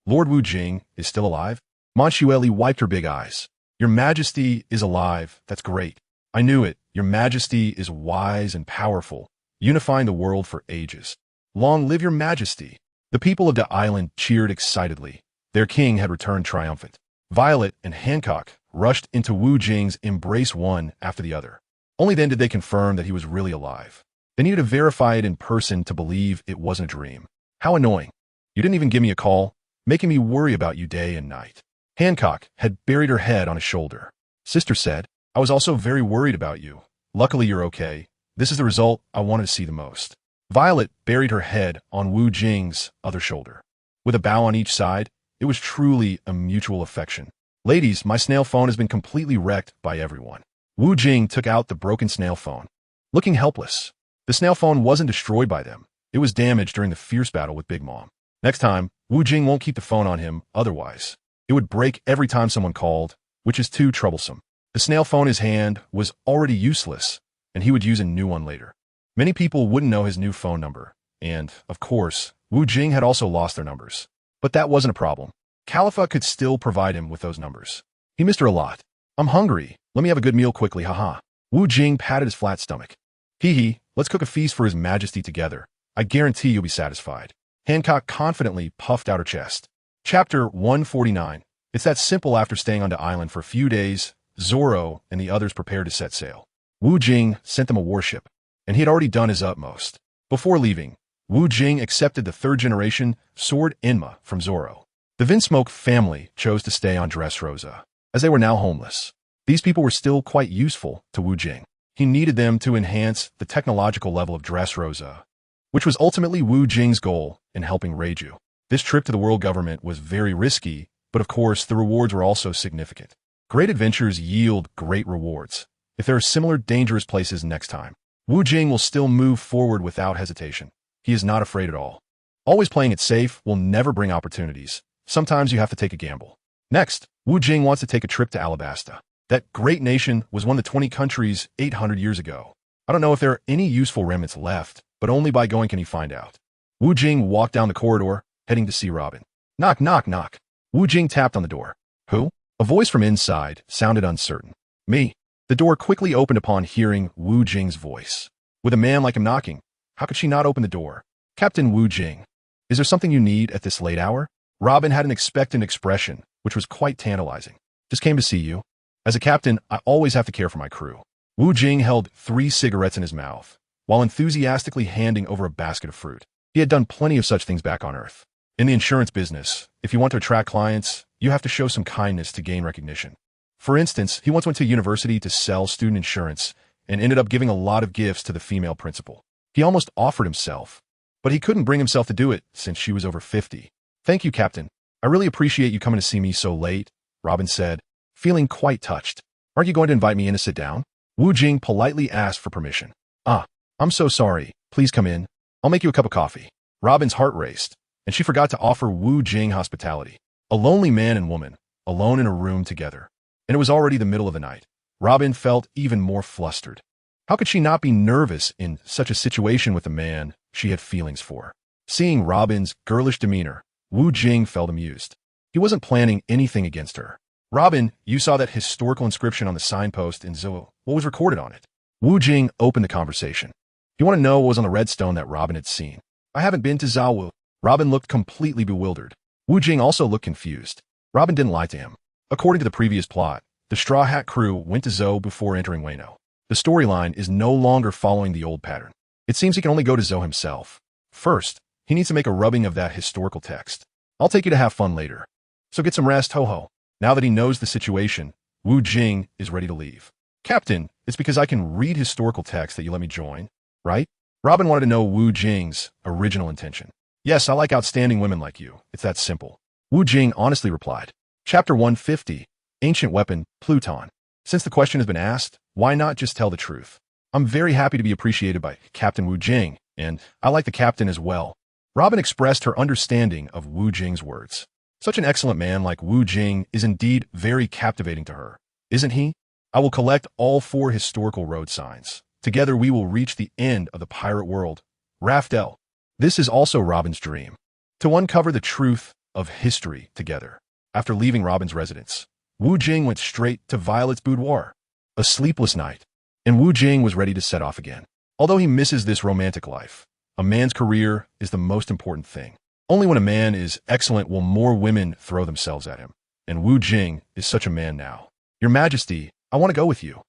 Lord Wu Jing is still alive? Miraculously wiped her big eyes. Your Majesty is alive. That's great. I knew it. Your Majesty is wise and powerful, unifying the world for ages. Long live your majesty. The people of the island cheered excitedly. Their king had returned triumphant. Violet and Hancock rushed into Wu Jing's embrace one after the other. Only then did they confirm that he was really alive. They needed to verify it in person to believe it wasn't a dream. How annoying. You didn't even give me a call, making me worry about you day and night. Hancock had buried her head on his shoulder. Sister said, I was also very worried about you. Luckily you're okay. This is the result I wanted to see the most. Violet buried her head on Wu Jing's other shoulder. With a bow on each side, it was truly a mutual affection. Ladies, my snail phone has been completely wrecked by everyone. Wu Jing took out the broken snail phone. Looking helpless. The snail phone wasn't destroyed by them. It was damaged during the fierce battle with Big Mom. Next time, Wu Jing won't keep the phone on him, otherwise. It would break every time someone called, which is too troublesome. The snail phone in his hand was already useless, and he would use a new one later. Many people wouldn't know his new phone number, and, of course, Wu Jing had also lost their numbers. But that wasn't a problem. Khalifa could still provide him with those numbers. He missed her a lot. I'm hungry. Let me have a good meal quickly, haha. Wu Jing patted his flat stomach. Hee, let's cook a feast for his majesty together. I guarantee you'll be satisfied. Hancock confidently puffed out her chest. Chapter 149. It's that simple. After staying on the island for a few days, Zoro and the others prepared to set sail. Wu Jing sent them a warship, and he had already done his utmost. Before leaving, Wu Jing accepted the third-generation sword Enma from Zoro. The Vinsmoke family chose to stay on Dressrosa, as they were now homeless. These people were still quite useful to Wu Jing. He needed them to enhance the technological level of Dressrosa, which was ultimately Wu Jing's goal in helping Reiju. This trip to the world government was very risky, but of course the rewards were also significant. Great adventures yield great rewards. If there are similar dangerous places next time, Wu Jing will still move forward without hesitation. He is not afraid at all. Always playing it safe will never bring opportunities. Sometimes you have to take a gamble. Next, Wu Jing wants to take a trip to Alabasta. That great nation was one of the 20 countries 800 years ago. I don't know if there are any useful remnants left, but only by going can he find out. Wu Jing walked down the corridor, heading to see Robin. Knock, knock, knock. Wu Jing tapped on the door. Who? A voice from inside sounded uncertain. Me. The door quickly opened upon hearing Wu Jing's voice. With a man like him knocking, how could she not open the door? Captain Wu Jing. Is there something you need at this late hour? Robin had an expectant expression, which was quite tantalizing. Just came to see you. As a captain, I always have to care for my crew. Wu Jing held 3 cigarettes in his mouth, while enthusiastically handing over a basket of fruit. He had done plenty of such things back on Earth. In the insurance business, if you want to attract clients, you have to show some kindness to gain recognition. For instance, he once went to university to sell student insurance and ended up giving a lot of gifts to the female principal. He almost offered himself, but he couldn't bring himself to do it since she was over 50. Thank you, Captain. I really appreciate you coming to see me so late, Robin said, feeling quite touched. Aren't you going to invite me in to sit down? Wu Jing politely asked for permission. I'm so sorry. Please come in. I'll make you a cup of coffee. Robin's heart raced, and she forgot to offer Wu Jing hospitality. A lonely man and woman, alone in a room together. And it was already the middle of the night. Robin felt even more flustered. How could she not be nervous in such a situation with a man she had feelings for? Seeing Robin's girlish demeanor, Wu Jing felt amused. He wasn't planning anything against her. Robin, you saw that historical inscription on the signpost in Zhou. What was recorded on it? Wu Jing opened the conversation. You want to know what was on the red stone that Robin had seen? I haven't been to Zhou. Robin looked completely bewildered. Wu Jing also looked confused. Robin didn't lie to him. According to the previous plot, the Straw Hat crew went to Zhou before entering Wano. The storyline is no longer following the old pattern. It seems he can only go to Zhou himself. First, he needs to make a rubbing of that historical text. I'll take you to have fun later. So get some rest, ho-ho. Now that he knows the situation, Wu Jing is ready to leave. Captain, it's because I can read historical text that you let me join, right? Robin wanted to know Wu Jing's original intention. Yes, I like outstanding women like you. It's that simple. Wu Jing honestly replied. Chapter 150, Ancient Weapon, Pluton. Since the question has been asked, why not just tell the truth? I'm very happy to be appreciated by Captain Wu Jing, and I like the captain as well. Robin expressed her understanding of Wu Jing's words. Such an excellent man like Wu Jing is indeed very captivating to her, isn't he? I will collect all 4 historical road signs. Together we will reach the end of the pirate world, Raftel. This is also Robin's dream, to uncover the truth of history together. After leaving Robin's residence, Wu Jing went straight to Violet's boudoir. A sleepless night, and Wu Jing was ready to set off again. Although he misses this romantic life, A man's career is the most important thing. Only when a man is excellent will more women throw themselves at him. And Wu Jing is such a man now. Your Majesty, I want to go with you.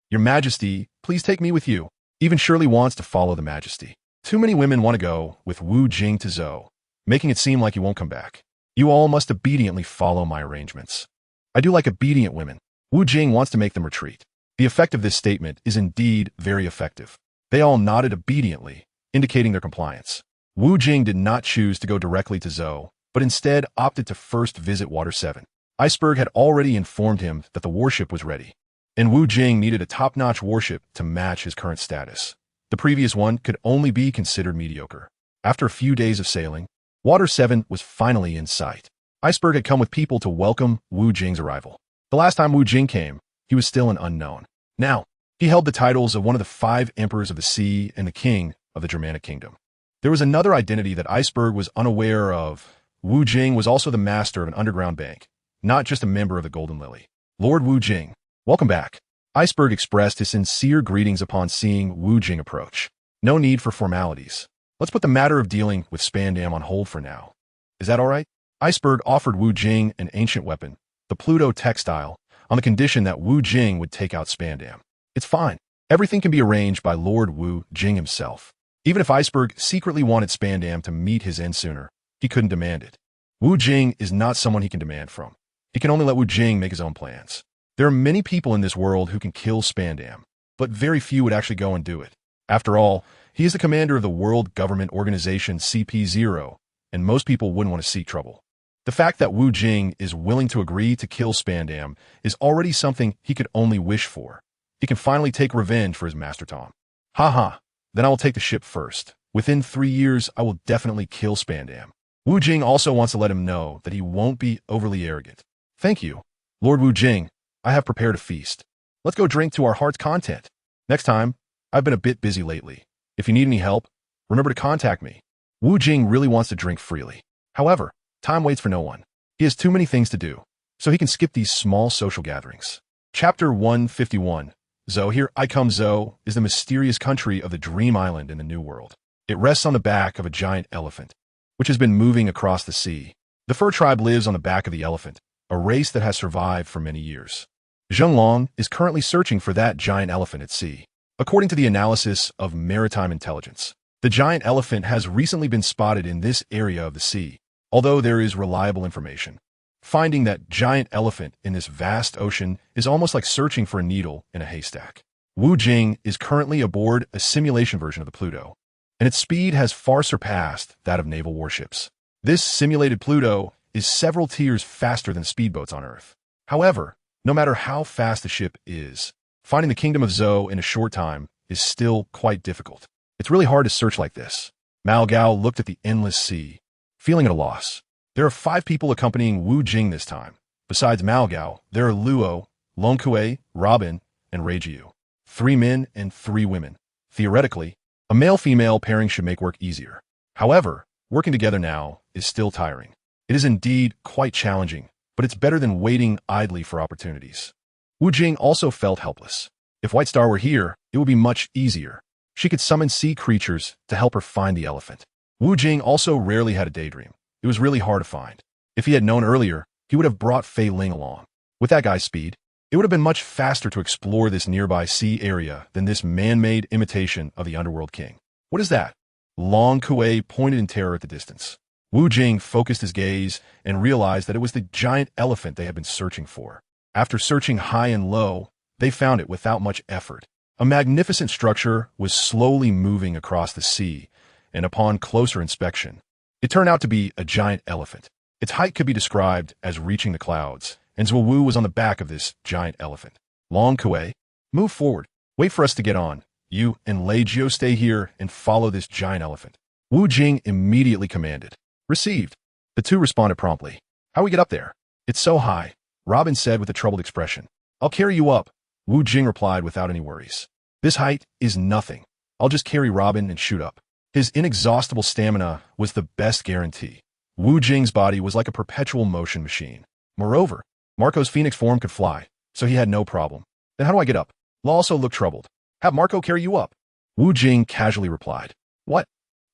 Your Majesty, please take me with you. Even Shirley wants to follow the Majesty. Too many women want to go with Wu Jing to Zhou, making it seem like he won't come back. You all must obediently follow my arrangements. I do like obedient women. Wu Jing wants to make them retreat. The effect of this statement is indeed very effective. They all nodded obediently, indicating their compliance. Wu Jing did not choose to go directly to Zhou, but instead opted to first visit Water 7. Iceberg had already informed him that the warship was ready, and Wu Jing needed a top-notch warship to match his current status. The previous one could only be considered mediocre. After a few days of sailing, Water 7 was finally in sight. Iceberg had come with people to welcome Wu Jing's arrival. The last time Wu Jing came, he was still an unknown. Now, he held the titles of one of the 5 emperors of the sea and the king of the Germanic kingdom. There was another identity that Iceberg was unaware of. Wu Jing was also the master of an underground bank, not just a member of the Golden Lily. Lord Wu Jing, welcome back. Iceberg expressed his sincere greetings upon seeing Wu Jing approach. No need for formalities. Let's put the matter of dealing with Spandam on hold for now. Is that all right? Iceberg offered Wu Jing an ancient weapon, the Pluto textile, on the condition that Wu Jing would take out Spandam. It's fine. Everything can be arranged by Lord Wu Jing himself. Even if Iceberg secretly wanted Spandam to meet his end sooner, he couldn't demand it. Wu Jing is not someone he can demand from. He can only let Wu Jing make his own plans. There are many people in this world who can kill Spandam, but very few would actually go and do it. After all, he is the commander of the World Government Organization CP0, and most people wouldn't want to seek trouble. The fact that Wu Jing is willing to agree to kill Spandam is already something he could only wish for. He can finally take revenge for his master Tom. Haha, then I will take the ship first. Within 3 years, I will definitely kill Spandam. Wu Jing also wants to let him know that he won't be overly arrogant. Thank you, Lord Wu Jing. I have prepared a feast. Let's go drink to our heart's content. Next time, I've been a bit busy lately. If you need any help, remember to contact me. Wu Jing really wants to drink freely. However, time waits for no one. He has too many things to do, so he can skip these small social gatherings. Chapter 151. Zhou, here I come. Zhou is the mysterious country of the Dream Island in the New World. It rests on the back of a giant elephant, which has been moving across the sea. The Fur tribe lives on the back of the elephant, a race that has survived for many years. Zheng Long is currently searching for that giant elephant at sea. According to the analysis of maritime intelligence, the giant elephant has recently been spotted in this area of the sea, although there is reliable information. Finding that giant elephant in this vast ocean is almost like searching for a needle in a haystack. Wu Jing is currently aboard a simulation version of the Pluto, and its speed has far surpassed that of naval warships. This simulated Pluto is several tiers faster than speedboats on Earth. However, no matter how fast the ship is, finding the kingdom of Zhou in a short time is still quite difficult. It's really hard to search like this. Mao Gao looked at the endless sea, feeling at a loss. There are 5 people accompanying Wu Jing this time. Besides Mao Gao, there are Luo, Long Kui, Robin, and Rei Jiu. 3 men and 3 women. Theoretically, a male-female pairing should make work easier. However, working together now is still tiring. It is indeed quite challenging, but it's better than waiting idly for opportunities. Wu Jing also felt helpless. If White Star were here, it would be much easier. She could summon sea creatures to help her find the elephant. Wu Jing also rarely had a daydream. It was really hard to find. If he had known earlier, he would have brought Fei Ling along. With that guy's speed, it would have been much faster to explore this nearby sea area than this man-made imitation of the Underworld King. What is that? Long Kui pointed in terror at the distance. Wu Jing focused his gaze and realized that it was the giant elephant they had been searching for. After searching high and low, they found it without much effort. A magnificent structure was slowly moving across the sea, and upon closer inspection, it turned out to be a giant elephant. Its height could be described as reaching the clouds, and Zhou Wu was on the back of this giant elephant. Long Kui, move forward. Wait for us to get on. You and Lei Jiu stay here and follow this giant elephant. Wu Jing immediately commanded. Received. The 2 responded promptly. How we get up there? It's so high, Robin said with a troubled expression. I'll carry you up, Wu Jing replied without any worries. This height is nothing. I'll just carry Robin and shoot up. His inexhaustible stamina was the best guarantee. Wu Jing's body was like a perpetual motion machine. Moreover, Marco's phoenix form could fly, so he had no problem. Then how do I get up? Law also looked troubled. Have Marco carry you up. Wu Jing casually replied. What?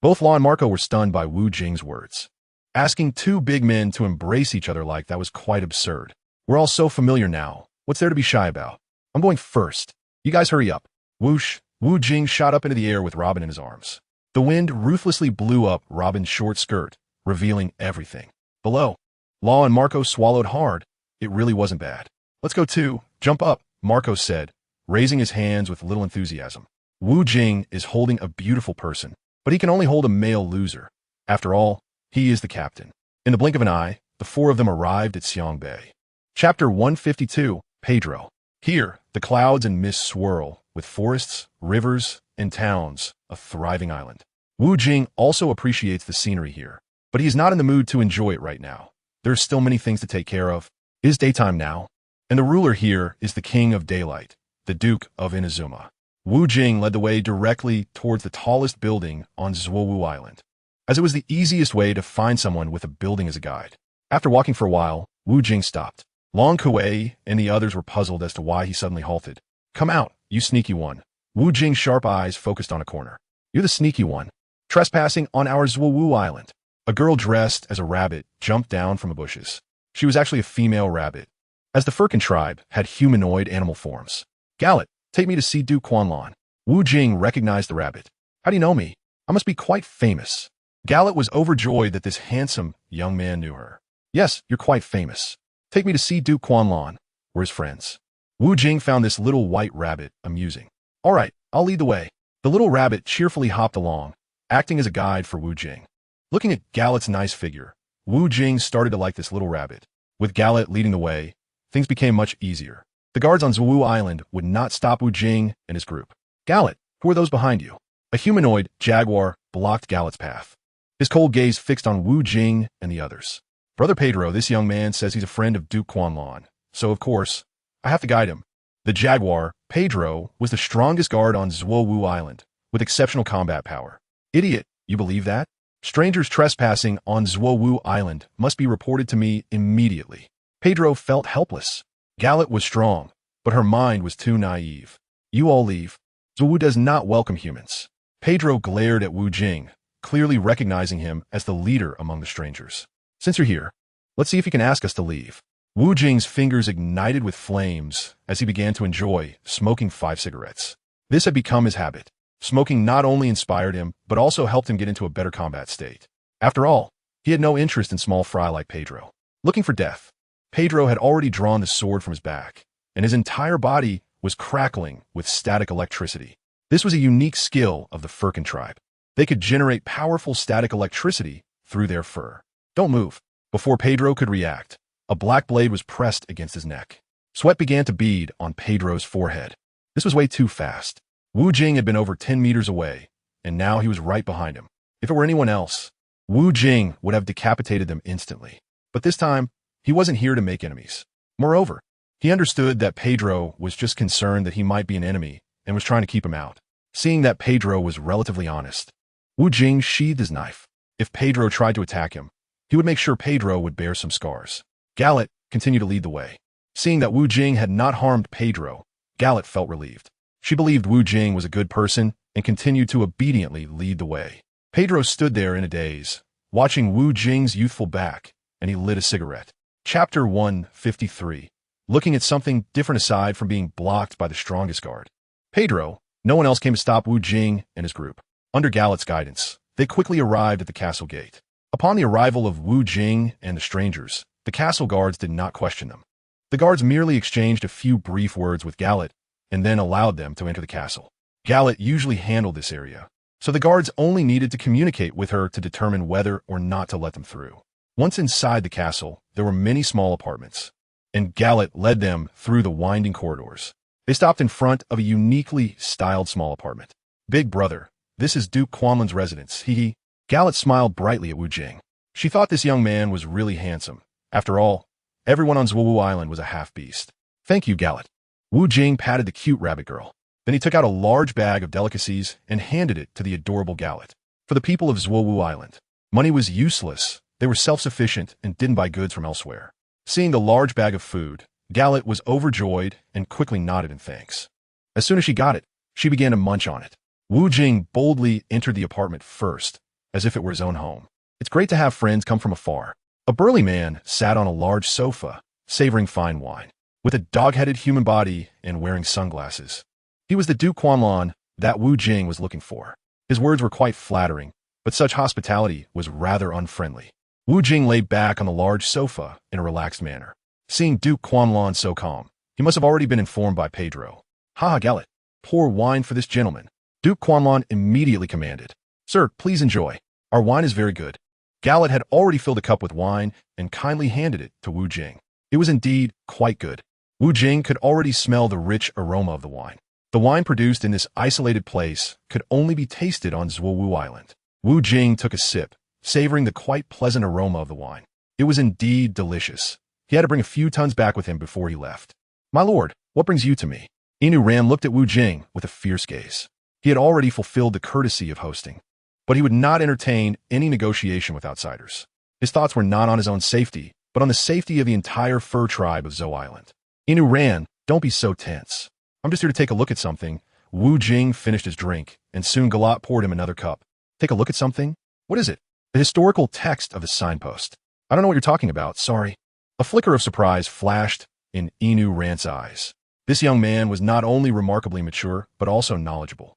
Both Law and Marco were stunned by Wu Jing's words. Asking two big men to embrace each other like that was quite absurd. We're all so familiar now. What's there to be shy about? I'm going first. You guys hurry up. Whoosh! Wu Jing shot up into the air with Robin in his arms. The wind ruthlessly blew up Robin's short skirt, revealing everything. Below, Law and Marco swallowed hard. It really wasn't bad. Let's go too. Jump up, Marco said, raising his hands with little enthusiasm. Wu Jing is holding a beautiful person, but he can only hold a male loser. After all, he is the captain. In the blink of an eye, the four of them arrived at Xiang Bay. Chapter 152, Pedro. Here, the clouds and mist swirl, with forests, rivers, and towns, a thriving island. Wu Jing also appreciates the scenery here, but he is not in the mood to enjoy it right now. There are still many things to take care of. It is daytime now, and the ruler here is the King of Daylight, the Duke of Inazuma. Wu Jing led the way directly towards the tallest building on Zhuowu Island, as it was the easiest way to find someone with a building as a guide. After walking for a while, Wu Jing stopped. Long Kuei and the others were puzzled as to why he suddenly halted. Come out, you sneaky one. Wu Jing's sharp eyes focused on a corner. You're the sneaky one. Trespassing on our Zhuowu Island. A girl dressed as a rabbit jumped down from the bushes. She was actually a female rabbit, as the Furkin tribe had humanoid animal forms. Gallet, take me to see Du Quanlan. Wu Jing recognized the rabbit. How do you know me? I must be quite famous. Gallet was overjoyed that this handsome young man knew her. Yes, you're quite famous. Take me to see Du Quanlan. We're his friends. Wu Jing found this little white rabbit amusing. All right, I'll lead the way. The little rabbit cheerfully hopped along, acting as a guide for Wu Jing. Looking at Gallet's nice figure, Wu Jing started to like this little rabbit. With Gallet leading the way, things became much easier. The guards on Zhuowu Island would not stop Wu Jing and his group. Gallet, who are those behind you? A humanoid jaguar blocked Gallet's path, his cold gaze fixed on Wu Jing and the others. Brother Pedro, this young man says he's a friend of Duke Quanlan, so of course, I have to guide him. The jaguar, Pedro, was the strongest guard on Zhuowu Island, with exceptional combat power. Idiot, you believe that? Strangers trespassing on Zhuowu Island must be reported to me immediately. Pedro felt helpless. Gallet was strong, but her mind was too naive. You all leave. Zhuowu does not welcome humans. Pedro glared at Wu Jing, clearly recognizing him as the leader among the strangers. Since you're here, let's see if you can ask us to leave. Wu Jing's fingers ignited with flames as he began to enjoy smoking 5 cigarettes. This had become his habit. Smoking not only inspired him, but also helped him get into a better combat state. After all, he had no interest in small fry like Pedro. Looking for death, Pedro had already drawn the sword from his back, and his entire body was crackling with static electricity. This was a unique skill of the Furkin tribe. They could generate powerful static electricity through their fur. Don't move. Before Pedro could react, a black blade was pressed against his neck. Sweat began to bead on Pedro's forehead. This was way too fast. Wu Jing had been over 10 meters away, and now he was right behind him. If it were anyone else, Wu Jing would have decapitated them instantly. But this time, he wasn't here to make enemies. Moreover, he understood that Pedro was just concerned that he might be an enemy and was trying to keep him out. Seeing that Pedro was relatively honest, Wu Jing sheathed his knife. If Pedro tried to attack him, he would make sure Pedro would bear some scars. Gallet continued to lead the way. Seeing that Wu Jing had not harmed Pedro, Gallet felt relieved. She believed Wu Jing was a good person and continued to obediently lead the way. Pedro stood there in a daze, watching Wu Jing's youthful back, and he lit a cigarette. Chapter 153. Looking at something different aside from being blocked by the strongest guard. Pedro, no one else came to stop Wu Jing and his group. Under Gallet's guidance, they quickly arrived at the castle gate. Upon the arrival of Wu Jing and the strangers, the castle guards did not question them. The guards merely exchanged a few brief words with Gallet and then allowed them to enter the castle. Gallet usually handled this area, so the guards only needed to communicate with her to determine whether or not to let them through. Once inside the castle, there were many small apartments, and Gallet led them through the winding corridors. They stopped in front of a uniquely styled small apartment. Big brother, this is Duke Quanlan's residence, hee. Gallet smiled brightly at Wu Jing. She thought this young man was really handsome. After all, everyone on Zhuowu Island was a half-beast. Thank you, Gallet. Wu Jing patted the cute rabbit girl. Then he took out a large bag of delicacies and handed it to the adorable Gallet. For the people of Zhuowu Island, money was useless. They were self-sufficient and didn't buy goods from elsewhere. Seeing the large bag of food, Gallet was overjoyed and quickly nodded in thanks. As soon as she got it, she began to munch on it. Wu Jing boldly entered the apartment first, as if it were his own home. It's great to have friends come from afar. A burly man sat on a large sofa, savoring fine wine, with a dog-headed human body and wearing sunglasses. He was the Duke Quanlan that Wu Jing was looking for. His words were quite flattering, but such hospitality was rather unfriendly. Wu Jing lay back on the large sofa in a relaxed manner. Seeing Duke Quanlan so calm, he must have already been informed by Pedro. "Ha, Gallet, pour wine for this gentleman." Duke Quanlan immediately commanded. "Sir, please enjoy. Our wine is very good." Gallet had already filled a cup with wine and kindly handed it to Wu Jing. It was indeed quite good. Wu Jing could already smell the rich aroma of the wine. The wine produced in this isolated place could only be tasted on Zhuowu Island. Wu Jing took a sip, savoring the quite pleasant aroma of the wine. It was indeed delicious. He had to bring a few tons back with him before he left. "My lord, what brings you to me?" Inu Ram looked at Wu Jing with a fierce gaze. He had already fulfilled the courtesy of hosting, but he would not entertain any negotiation with outsiders. His thoughts were not on his own safety, but on the safety of the entire fur tribe of Zhou Island. Inu Ran, don't be so tense. I'm just here to take a look at something. Wu Jing finished his drink, and soon Galat poured him another cup. Take a look at something? What is it? The historical text of the signpost. I don't know what you're talking about, sorry. A flicker of surprise flashed in Inu Ran's eyes. This young man was not only remarkably mature, but also knowledgeable.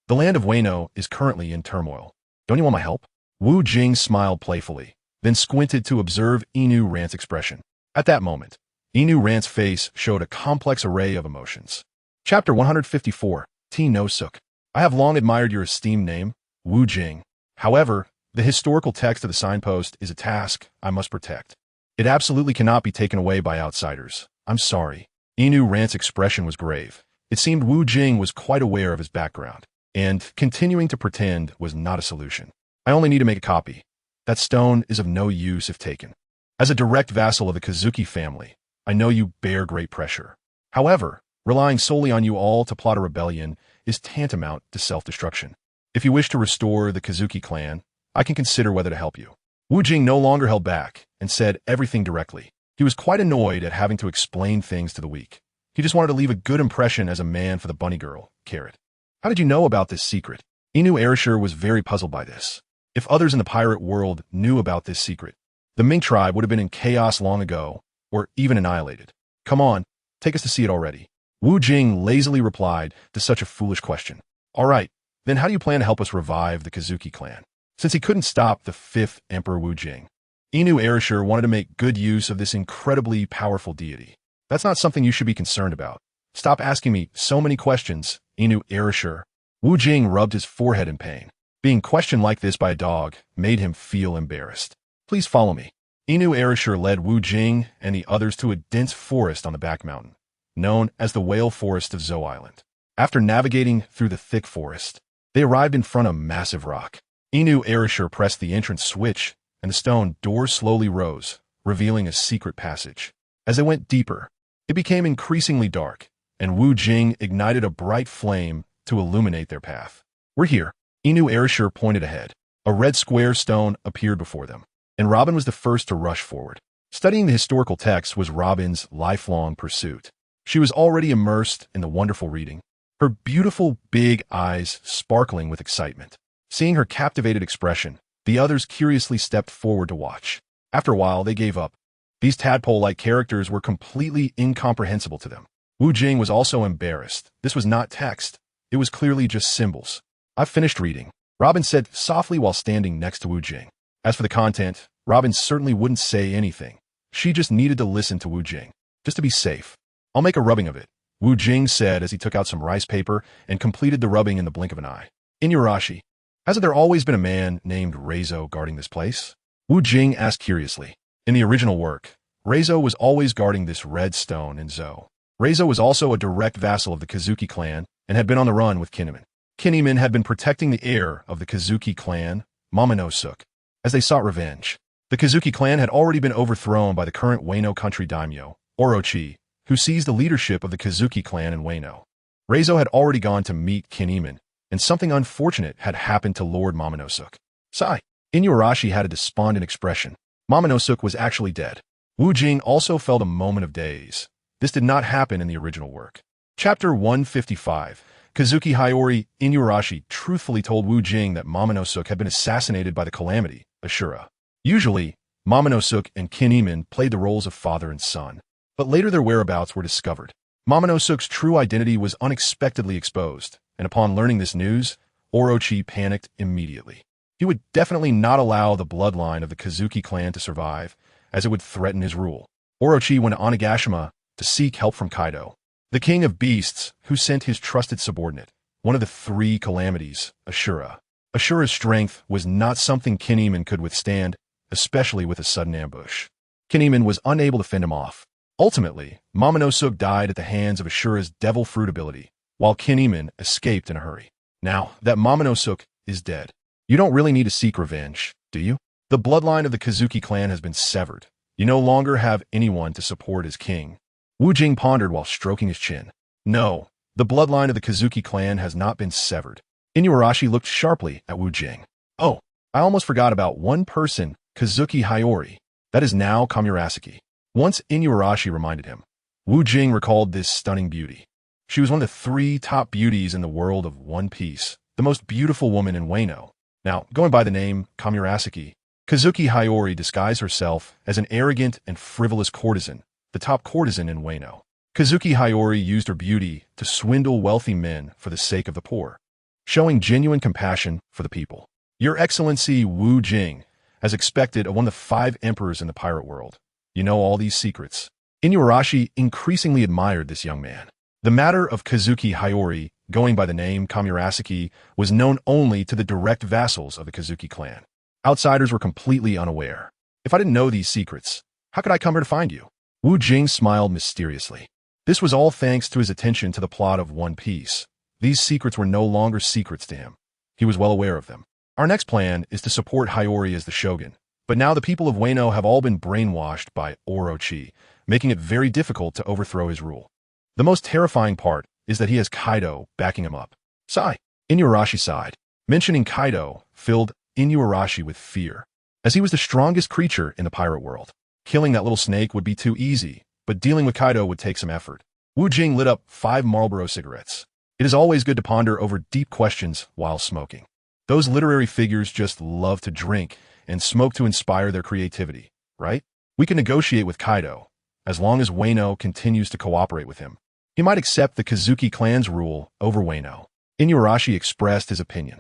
The land of Wano is currently in turmoil. Don't you want my help? Wu Jing smiled playfully, then squinted to observe Inu Ran's expression. At that moment, Inu Ran's face showed a complex array of emotions. Chapter 154, T. No Suk. I have long admired your esteemed name, Wu Jing. However, the historical text of the signpost is a task I must protect. It absolutely cannot be taken away by outsiders. I'm sorry. Inu Ran's expression was grave. It seemed Wu Jing was quite aware of his background, and continuing to pretend was not a solution. I only need to make a copy. That stone is of no use if taken. As a direct vassal of the Kazuki family, I know you bear great pressure. However, relying solely on you all to plot a rebellion is tantamount to self-destruction. If you wish to restore the Kazuki clan, I can consider whether to help you. Wu Jing no longer held back and said everything directly. He was quite annoyed at having to explain things to the weak. He just wanted to leave a good impression as a man for the bunny girl, Carrot. How did you know about this secret? Inu Erishur was very puzzled by this. If others in the pirate world knew about this secret, the Ming tribe would have been in chaos long ago, or even annihilated. Come on, take us to see it already. Wu Jing lazily replied to such a foolish question. All right, then how do you plan to help us revive the Kazuki clan? Since he couldn't stop the 5th Emperor Wu Jing, Inu Erishur wanted to make good use of this incredibly powerful deity. That's not something you should be concerned about. Stop asking me so many questions, Inu Erishur. Wu Jing rubbed his forehead in pain. Being questioned like this by a dog made him feel embarrassed. Please follow me. Inu Erishur led Wu Jing and the others to a dense forest on the back mountain, known as the Whale Forest of Zhou Island. After navigating through the thick forest, they arrived in front of a massive rock. Inu Erishur pressed the entrance switch, and the stone door slowly rose, revealing a secret passage. As they went deeper, it became increasingly dark, and Wu Jing ignited a bright flame to illuminate their path. We're here. Inu Erishur pointed ahead. A red square stone appeared before them, and Robin was the first to rush forward. Studying the historical text was Robin's lifelong pursuit. She was already immersed in the wonderful reading, her beautiful big eyes sparkling with excitement. Seeing her captivated expression, the others curiously stepped forward to watch. After a while, they gave up. These tadpole-like characters were completely incomprehensible to them. Wu Jing was also embarrassed. This was not text. It was clearly just symbols. I've finished reading, Robin said softly while standing next to Wu Jing. As for the content, Robin certainly wouldn't say anything. She just needed to listen to Wu Jing, just to be safe. I'll make a rubbing of it, Wu Jing said as he took out some rice paper and completed the rubbing in the blink of an eye. Inuyarashi, hasn't there always been a man named Reizo guarding this place? Wu Jing asked curiously. In the original work, Reizo was always guarding this red stone in Zou. Reizo was also a direct vassal of the Kazuki clan and had been on the run with Kinemon. Kinemon had been protecting the heir of the Kazuki clan, Momonosuke, as they sought revenge. The Kazuki clan had already been overthrown by the current Wano country daimyo, Orochi, who seized the leadership of the Kazuki clan in Wano. Reizo had already gone to meet Kinemon, and something unfortunate had happened to Lord Momonosuke. Sigh. Inuyarashi had a despondent expression. Momonosuke was actually dead. Wu Jing also felt a moment of daze. This did not happen in the original work. Chapter 155. Kazuki Hiyori Inuarashi truthfully told Wu Jing that Momonosuke had been assassinated by the Calamity, Ashura. Usually, Momonosuke and Kinemon played the roles of father and son, but later their whereabouts were discovered. Momonosuke's true identity was unexpectedly exposed, and upon learning this news, Orochi panicked immediately. He would definitely not allow the bloodline of the Kazuki clan to survive, as it would threaten his rule. Orochi went to Onigashima to seek help from Kaido, the king of beasts, who sent his trusted subordinate, one of the three calamities, Ashura. Ashura's strength was not something Kinemon could withstand, especially with a sudden ambush. Kinemon was unable to fend him off. Ultimately, Momonosuke died at the hands of Ashura's devil fruit ability, while Kinemon escaped in a hurry. Now that Momonosuke is dead, you don't really need to seek revenge, do you? The bloodline of the Kazuki clan has been severed. You no longer have anyone to support as king. Wu Jing pondered while stroking his chin. No, the bloodline of the Kazuki clan has not been severed. Inuarashi looked sharply at Wu Jing. Oh, I almost forgot about one person, Kazuki Hiyori. That is now Kamurasaki. Once Inuarashi reminded him. Wu Jing recalled this stunning beauty. She was one of the three top beauties in the world of One Piece, the most beautiful woman in Wano. Now, going by the name Kamurasaki, Kazuki Hiyori disguised herself as an arrogant and frivolous courtesan, the top courtesan in Wano. Kazuki Hiyori used her beauty to swindle wealthy men for the sake of the poor, showing genuine compassion for the people. Your Excellency Wu Jing, as expected of one of the 5 emperors in the pirate world, you know all these secrets. Inuarashi increasingly admired this young man. The matter of Kazuki Hiyori, going by the name Kamurasaki, was known only to the direct vassals of the Kazuki clan. Outsiders were completely unaware. If I didn't know these secrets, how could I come here to find you? Wu Jing smiled mysteriously. This was all thanks to his attention to the plot of One Piece. These secrets were no longer secrets to him. He was well aware of them. Our next plan is to support Hiyori as the shogun, but now the people of Wano have all been brainwashed by Orochi, making it very difficult to overthrow his rule. The most terrifying part is that he has Kaido backing him up. Sigh. Inuarashi sighed. Mentioning Kaido filled Inuarashi with fear, as he was the strongest creature in the pirate world. Killing that little snake would be too easy, but dealing with Kaido would take some effort. Wu Jing lit up 5 Marlboro cigarettes. It is always good to ponder over deep questions while smoking. Those literary figures just love to drink and smoke to inspire their creativity, right? We can negotiate with Kaido, as long as Wano continues to cooperate with him. He might accept the Kazuki clan's rule over Wano. Inuarashi expressed his opinion.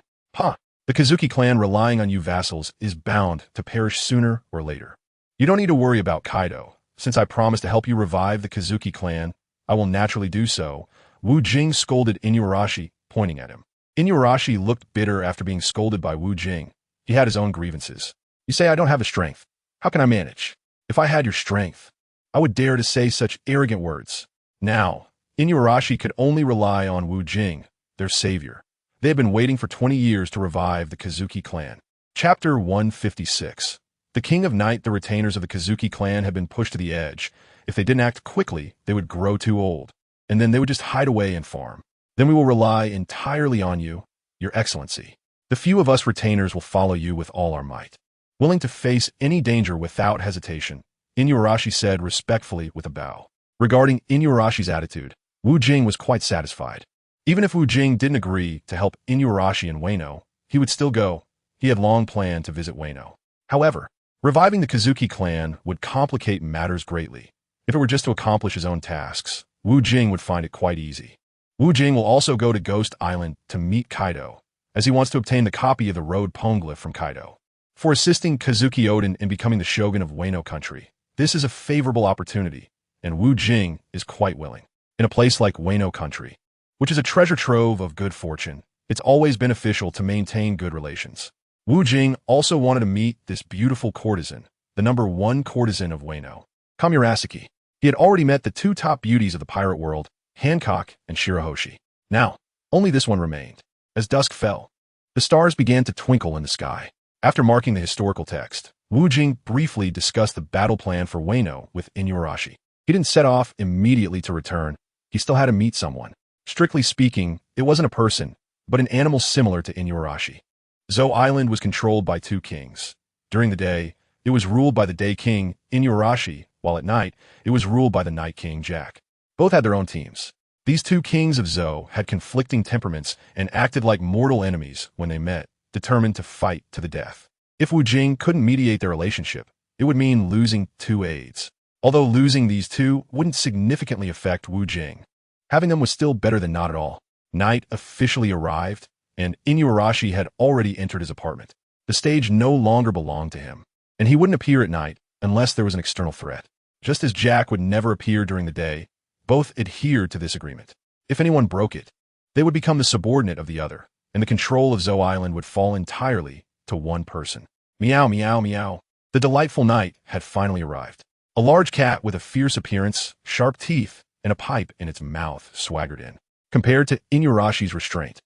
The Kazuki clan relying on you vassals is bound to perish sooner or later. You don't need to worry about Kaido. Since I promised to help you revive the Kazuki clan, I will naturally do so. Wu Jing scolded Inuarashi, pointing at him. Inuarashi looked bitter after being scolded by Wu Jing. He had his own grievances. You say I don't have the strength. How can I manage? If I had your strength, I would dare to say such arrogant words. Now, Inuarashi could only rely on Wu Jing, their savior. They had been waiting for 20 years to revive the Kazuki clan. Chapter 156. The King of Night, the retainers of the Kazuki clan had been pushed to the edge. If they didn't act quickly, they would grow too old, and then they would just hide away and farm. Then we will rely entirely on you, Your Excellency. The few of us retainers will follow you with all our might. Willing to face any danger without hesitation, Inuarashi said respectfully with a bow. Regarding Inuarashi's attitude, Wu Jing was quite satisfied. Even if Wu Jing didn't agree to help Inuarashi in Wano, he would still go. He had long planned to visit Wano. However, reviving the Kazuki clan would complicate matters greatly. If it were just to accomplish his own tasks, Wu Jing would find it quite easy. Wu Jing will also go to Ghost Island to meet Kaido, as he wants to obtain the copy of the road poneglyph from Kaido. For assisting Kazuki Oden in becoming the shogun of Wano country, this is a favorable opportunity, and Wu Jing is quite willing. In a place like Wano country, which is a treasure trove of good fortune, it's always beneficial to maintain good relations. Wu Jing also wanted to meet this beautiful courtesan, the #1 courtesan of Wano, Kamurasaki. He had already met the 2 top beauties of the pirate world, Hancock and Shirahoshi. Now, only this one remained. As dusk fell, the stars began to twinkle in the sky. After marking the historical text, Wu Jing briefly discussed the battle plan for Wano with Inuarashi. He didn't set off immediately to return. He still had to meet someone. Strictly speaking, it wasn't a person, but an animal similar to Inuarashi. Zou Island was controlled by 2 kings. During the day, it was ruled by the Day King, Inuarashi, while at night, it was ruled by the Night King, Jack. Both had their own teams. These two kings of Zhou had conflicting temperaments and acted like mortal enemies when they met, determined to fight to the death. If Wu Jing couldn't mediate their relationship, it would mean losing two aides. Although losing these two wouldn't significantly affect Wu Jing. Having them was still better than not at all. Night officially arrived, and Inuarashi had already entered his apartment. The stage no longer belonged to him, and he wouldn't appear at night unless there was an external threat. Just as Jack would never appear during the day, both adhered to this agreement. If anyone broke it, they would become the subordinate of the other, and the control of Zhou Island would fall entirely to one person. Meow, meow, meow. The delightful night had finally arrived. A large cat with a fierce appearance, sharp teeth, and a pipe in its mouth swaggered in. Compared to Inuarashi's restraint,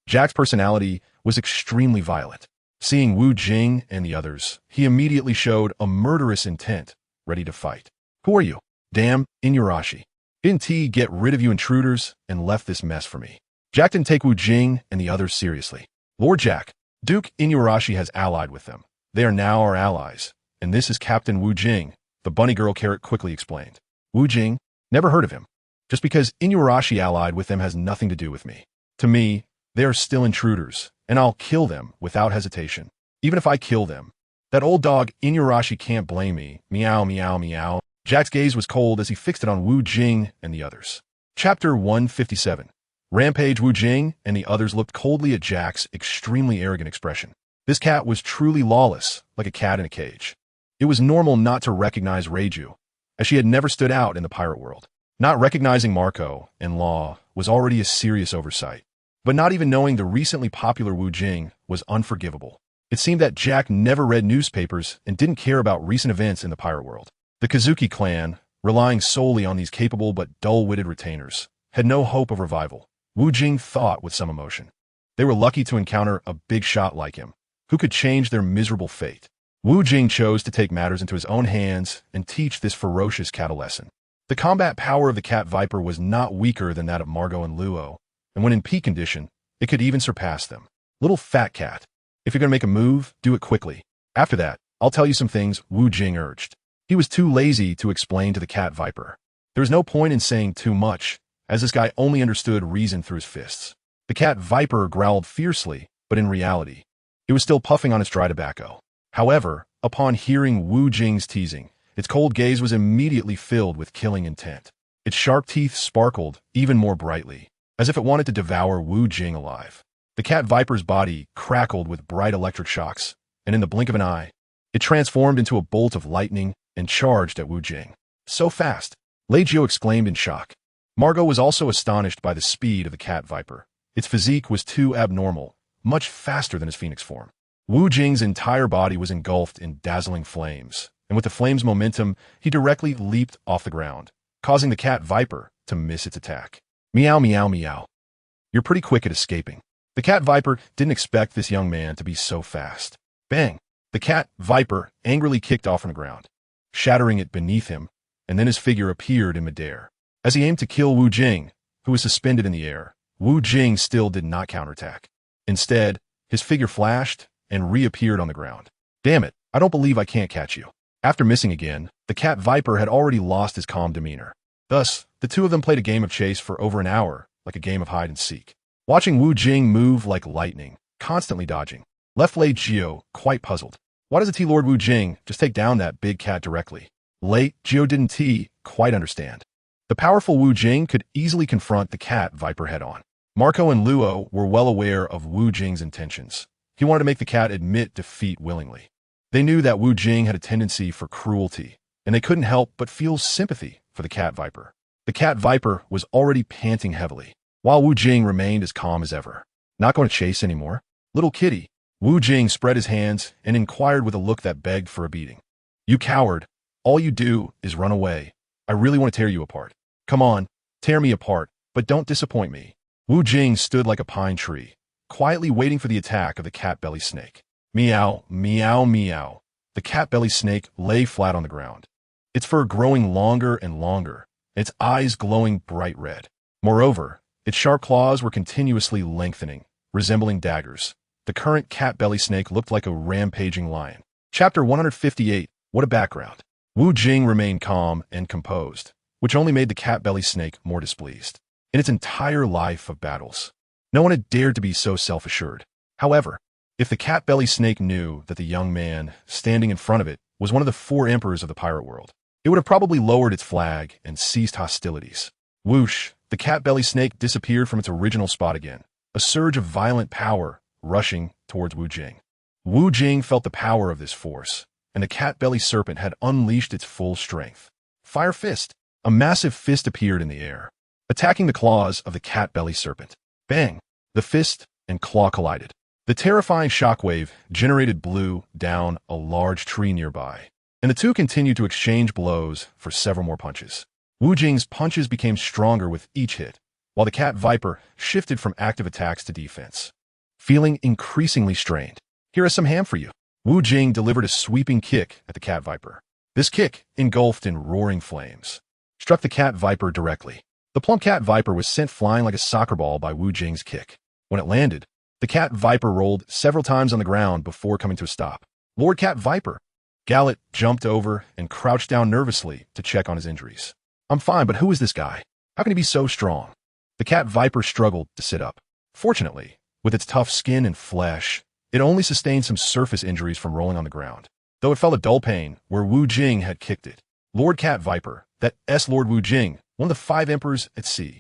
Jack's personality was extremely violent. Seeing Wu Jing and the others, he immediately showed a murderous intent, ready to fight. Who are you? Damn, Inuarashi. Didn't he get rid of you intruders and left this mess for me? Jack didn't take Wu Jing and the others seriously. Lord Jack, Duke Inuarashi has allied with them. They are now our allies, and this is Captain Wu Jing, the bunny girl carrot quickly explained. Wu Jing? Never heard of him. Just because Inuarashi allied with them has nothing to do with me. To me, they are still intruders, and I'll kill them without hesitation. Even if I kill them, that old dog Inuarashi can't blame me. Meow, meow, meow. Jack's gaze was cold as he fixed it on Wu Jing and the others. Chapter 157. Rampage. Wu Jing and the others looked coldly at Jack's extremely arrogant expression. This cat was truly lawless, like a cat in a cage. It was normal not to recognize Reiju, as she had never stood out in the pirate world. Not recognizing Marco and Law was already a serious oversight, but not even knowing the recently popular Wu Jing was unforgivable. It seemed that Jack never read newspapers and didn't care about recent events in the pirate world. The Kazuki clan, relying solely on these capable but dull-witted retainers, had no hope of revival. Wu Jing thought with some emotion. They were lucky to encounter a big shot like him, who could change their miserable fate. Wu Jing chose to take matters into his own hands and teach this ferocious cat a lesson. The combat power of the cat viper was not weaker than that of Margot and Luo, and when in peak condition, it could even surpass them. Little fat cat, if you're going to make a move, do it quickly. After that, I'll tell you some things, Wu Jing urged. He was too lazy to explain to the cat viper. There was no point in saying too much, as this guy only understood reason through his fists. The cat viper growled fiercely, but in reality, it was still puffing on its dry tobacco. However, upon hearing Wu Jing's teasing, its cold gaze was immediately filled with killing intent. Its sharp teeth sparkled even more brightly, as if it wanted to devour Wu Jing alive. The cat viper's body crackled with bright electric shocks, and in the blink of an eye, it transformed into a bolt of lightning and charged at Wu Jing. So fast, Lei Jiu exclaimed in shock. Margot was also astonished by the speed of the cat viper. Its physique was too abnormal, much faster than his phoenix form. Wu Jing's entire body was engulfed in dazzling flames, and with the flame's momentum, he directly leaped off the ground, causing the cat viper to miss its attack. Meow, meow, meow. You're pretty quick at escaping. The cat viper didn't expect this young man to be so fast. Bang! The cat viper angrily kicked off on the ground, shattering it beneath him, and then his figure appeared in midair. As he aimed to kill Wu Jing, who was suspended in the air, Wu Jing still did not counterattack. Instead, his figure flashed and reappeared on the ground. Damn it, I don't believe I can't catch you. After missing again, the cat viper had already lost his calm demeanor. Thus, the two of them played a game of chase for over an hour, like a game of hide and seek. Watching Wu Jing move like lightning, constantly dodging, left Lei Jiu quite puzzled. Why doesn't Lord Wu Jing just take down that big cat directly? Lei Jiu didn't quite understand. The powerful Wu Jing could easily confront the cat viper head-on. Marco and Luo were well aware of Wu Jing's intentions. He wanted to make the cat admit defeat willingly. They knew that Wu Jing had a tendency for cruelty, and they couldn't help but feel sympathy for the cat viper. The cat viper was already panting heavily, while Wu Jing remained as calm as ever. Not going to chase anymore? Little kitty. Wu Jing spread his hands and inquired with a look that begged for a beating. You coward. All you do is run away. I really want to tear you apart. Come on, tear me apart, but don't disappoint me. Wu Jing stood like a pine tree, quietly waiting for the attack of the cat-belly snake. Meow, meow, meow. The cat-belly snake lay flat on the ground, its fur growing longer and longer, its eyes glowing bright red. Moreover, its sharp claws were continuously lengthening, resembling daggers. The current cat-belly snake looked like a rampaging lion. Chapter 158. What a background. Wu Jing remained calm and composed, which only made the cat-belly snake more displeased. in its entire life of battles. No one had dared to be so self-assured. However, if the cat-belly snake knew that the young man standing in front of it was one of the 4 emperors of the pirate world, it would have probably lowered its flag and ceased hostilities. Whoosh, the cat-belly snake disappeared from its original spot again, a surge of violent power rushing towards Wu Jing. Wu Jing felt the power of this force, and the cat-belly serpent had unleashed its full strength. Fire Fist! A massive fist appeared in the air, attacking the claws of the cat-belly serpent. Bang! The fist and claw collided. The terrifying shockwave generated blew down a large tree nearby, and the two continued to exchange blows for several more punches. Wu Jing's punches became stronger with each hit, while the cat viper shifted from active attacks to defense. Feeling increasingly strained, here is some ham for you. Wu Jing delivered a sweeping kick at the cat viper. This kick, engulfed in roaring flames, struck the cat viper directly. The plump cat viper was sent flying like a soccer ball by Wu Jing's kick. When it landed, the cat viper rolled several times on the ground before coming to a stop. Lord Cat Viper! Gallet jumped over and crouched down nervously to check on his injuries. I'm fine, but who is this guy? How can he be so strong? The cat viper struggled to sit up. Fortunately, with its tough skin and flesh, it only sustained some surface injuries from rolling on the ground, though it felt a dull pain where Wu Jing had kicked it. Lord Cat Viper, that Lord Wu Jing, one of the 5 emperors at sea.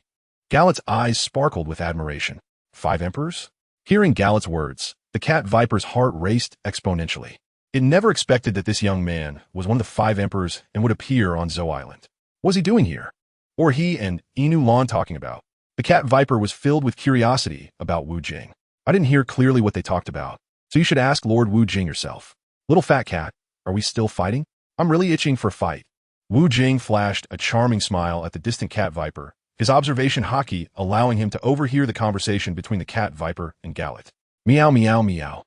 Gallet's eyes sparkled with admiration. 5 emperors? Hearing Gallet's words, the cat viper's heart raced exponentially. It never expected that this young man was one of the 5 emperors and would appear on Zhou Island. What was he doing here? Or he and Inu Lan talking about? The cat viper was filled with curiosity about Wu Jing. I didn't hear clearly what they talked about, so you should ask Lord Wu Jing yourself. Little fat cat, are we still fighting? I'm really itching for a fight. Wu Jing flashed a charming smile at the distant cat viper, his observation hockey allowing him to overhear the conversation between the cat viper and Gallet. Meow meow meow.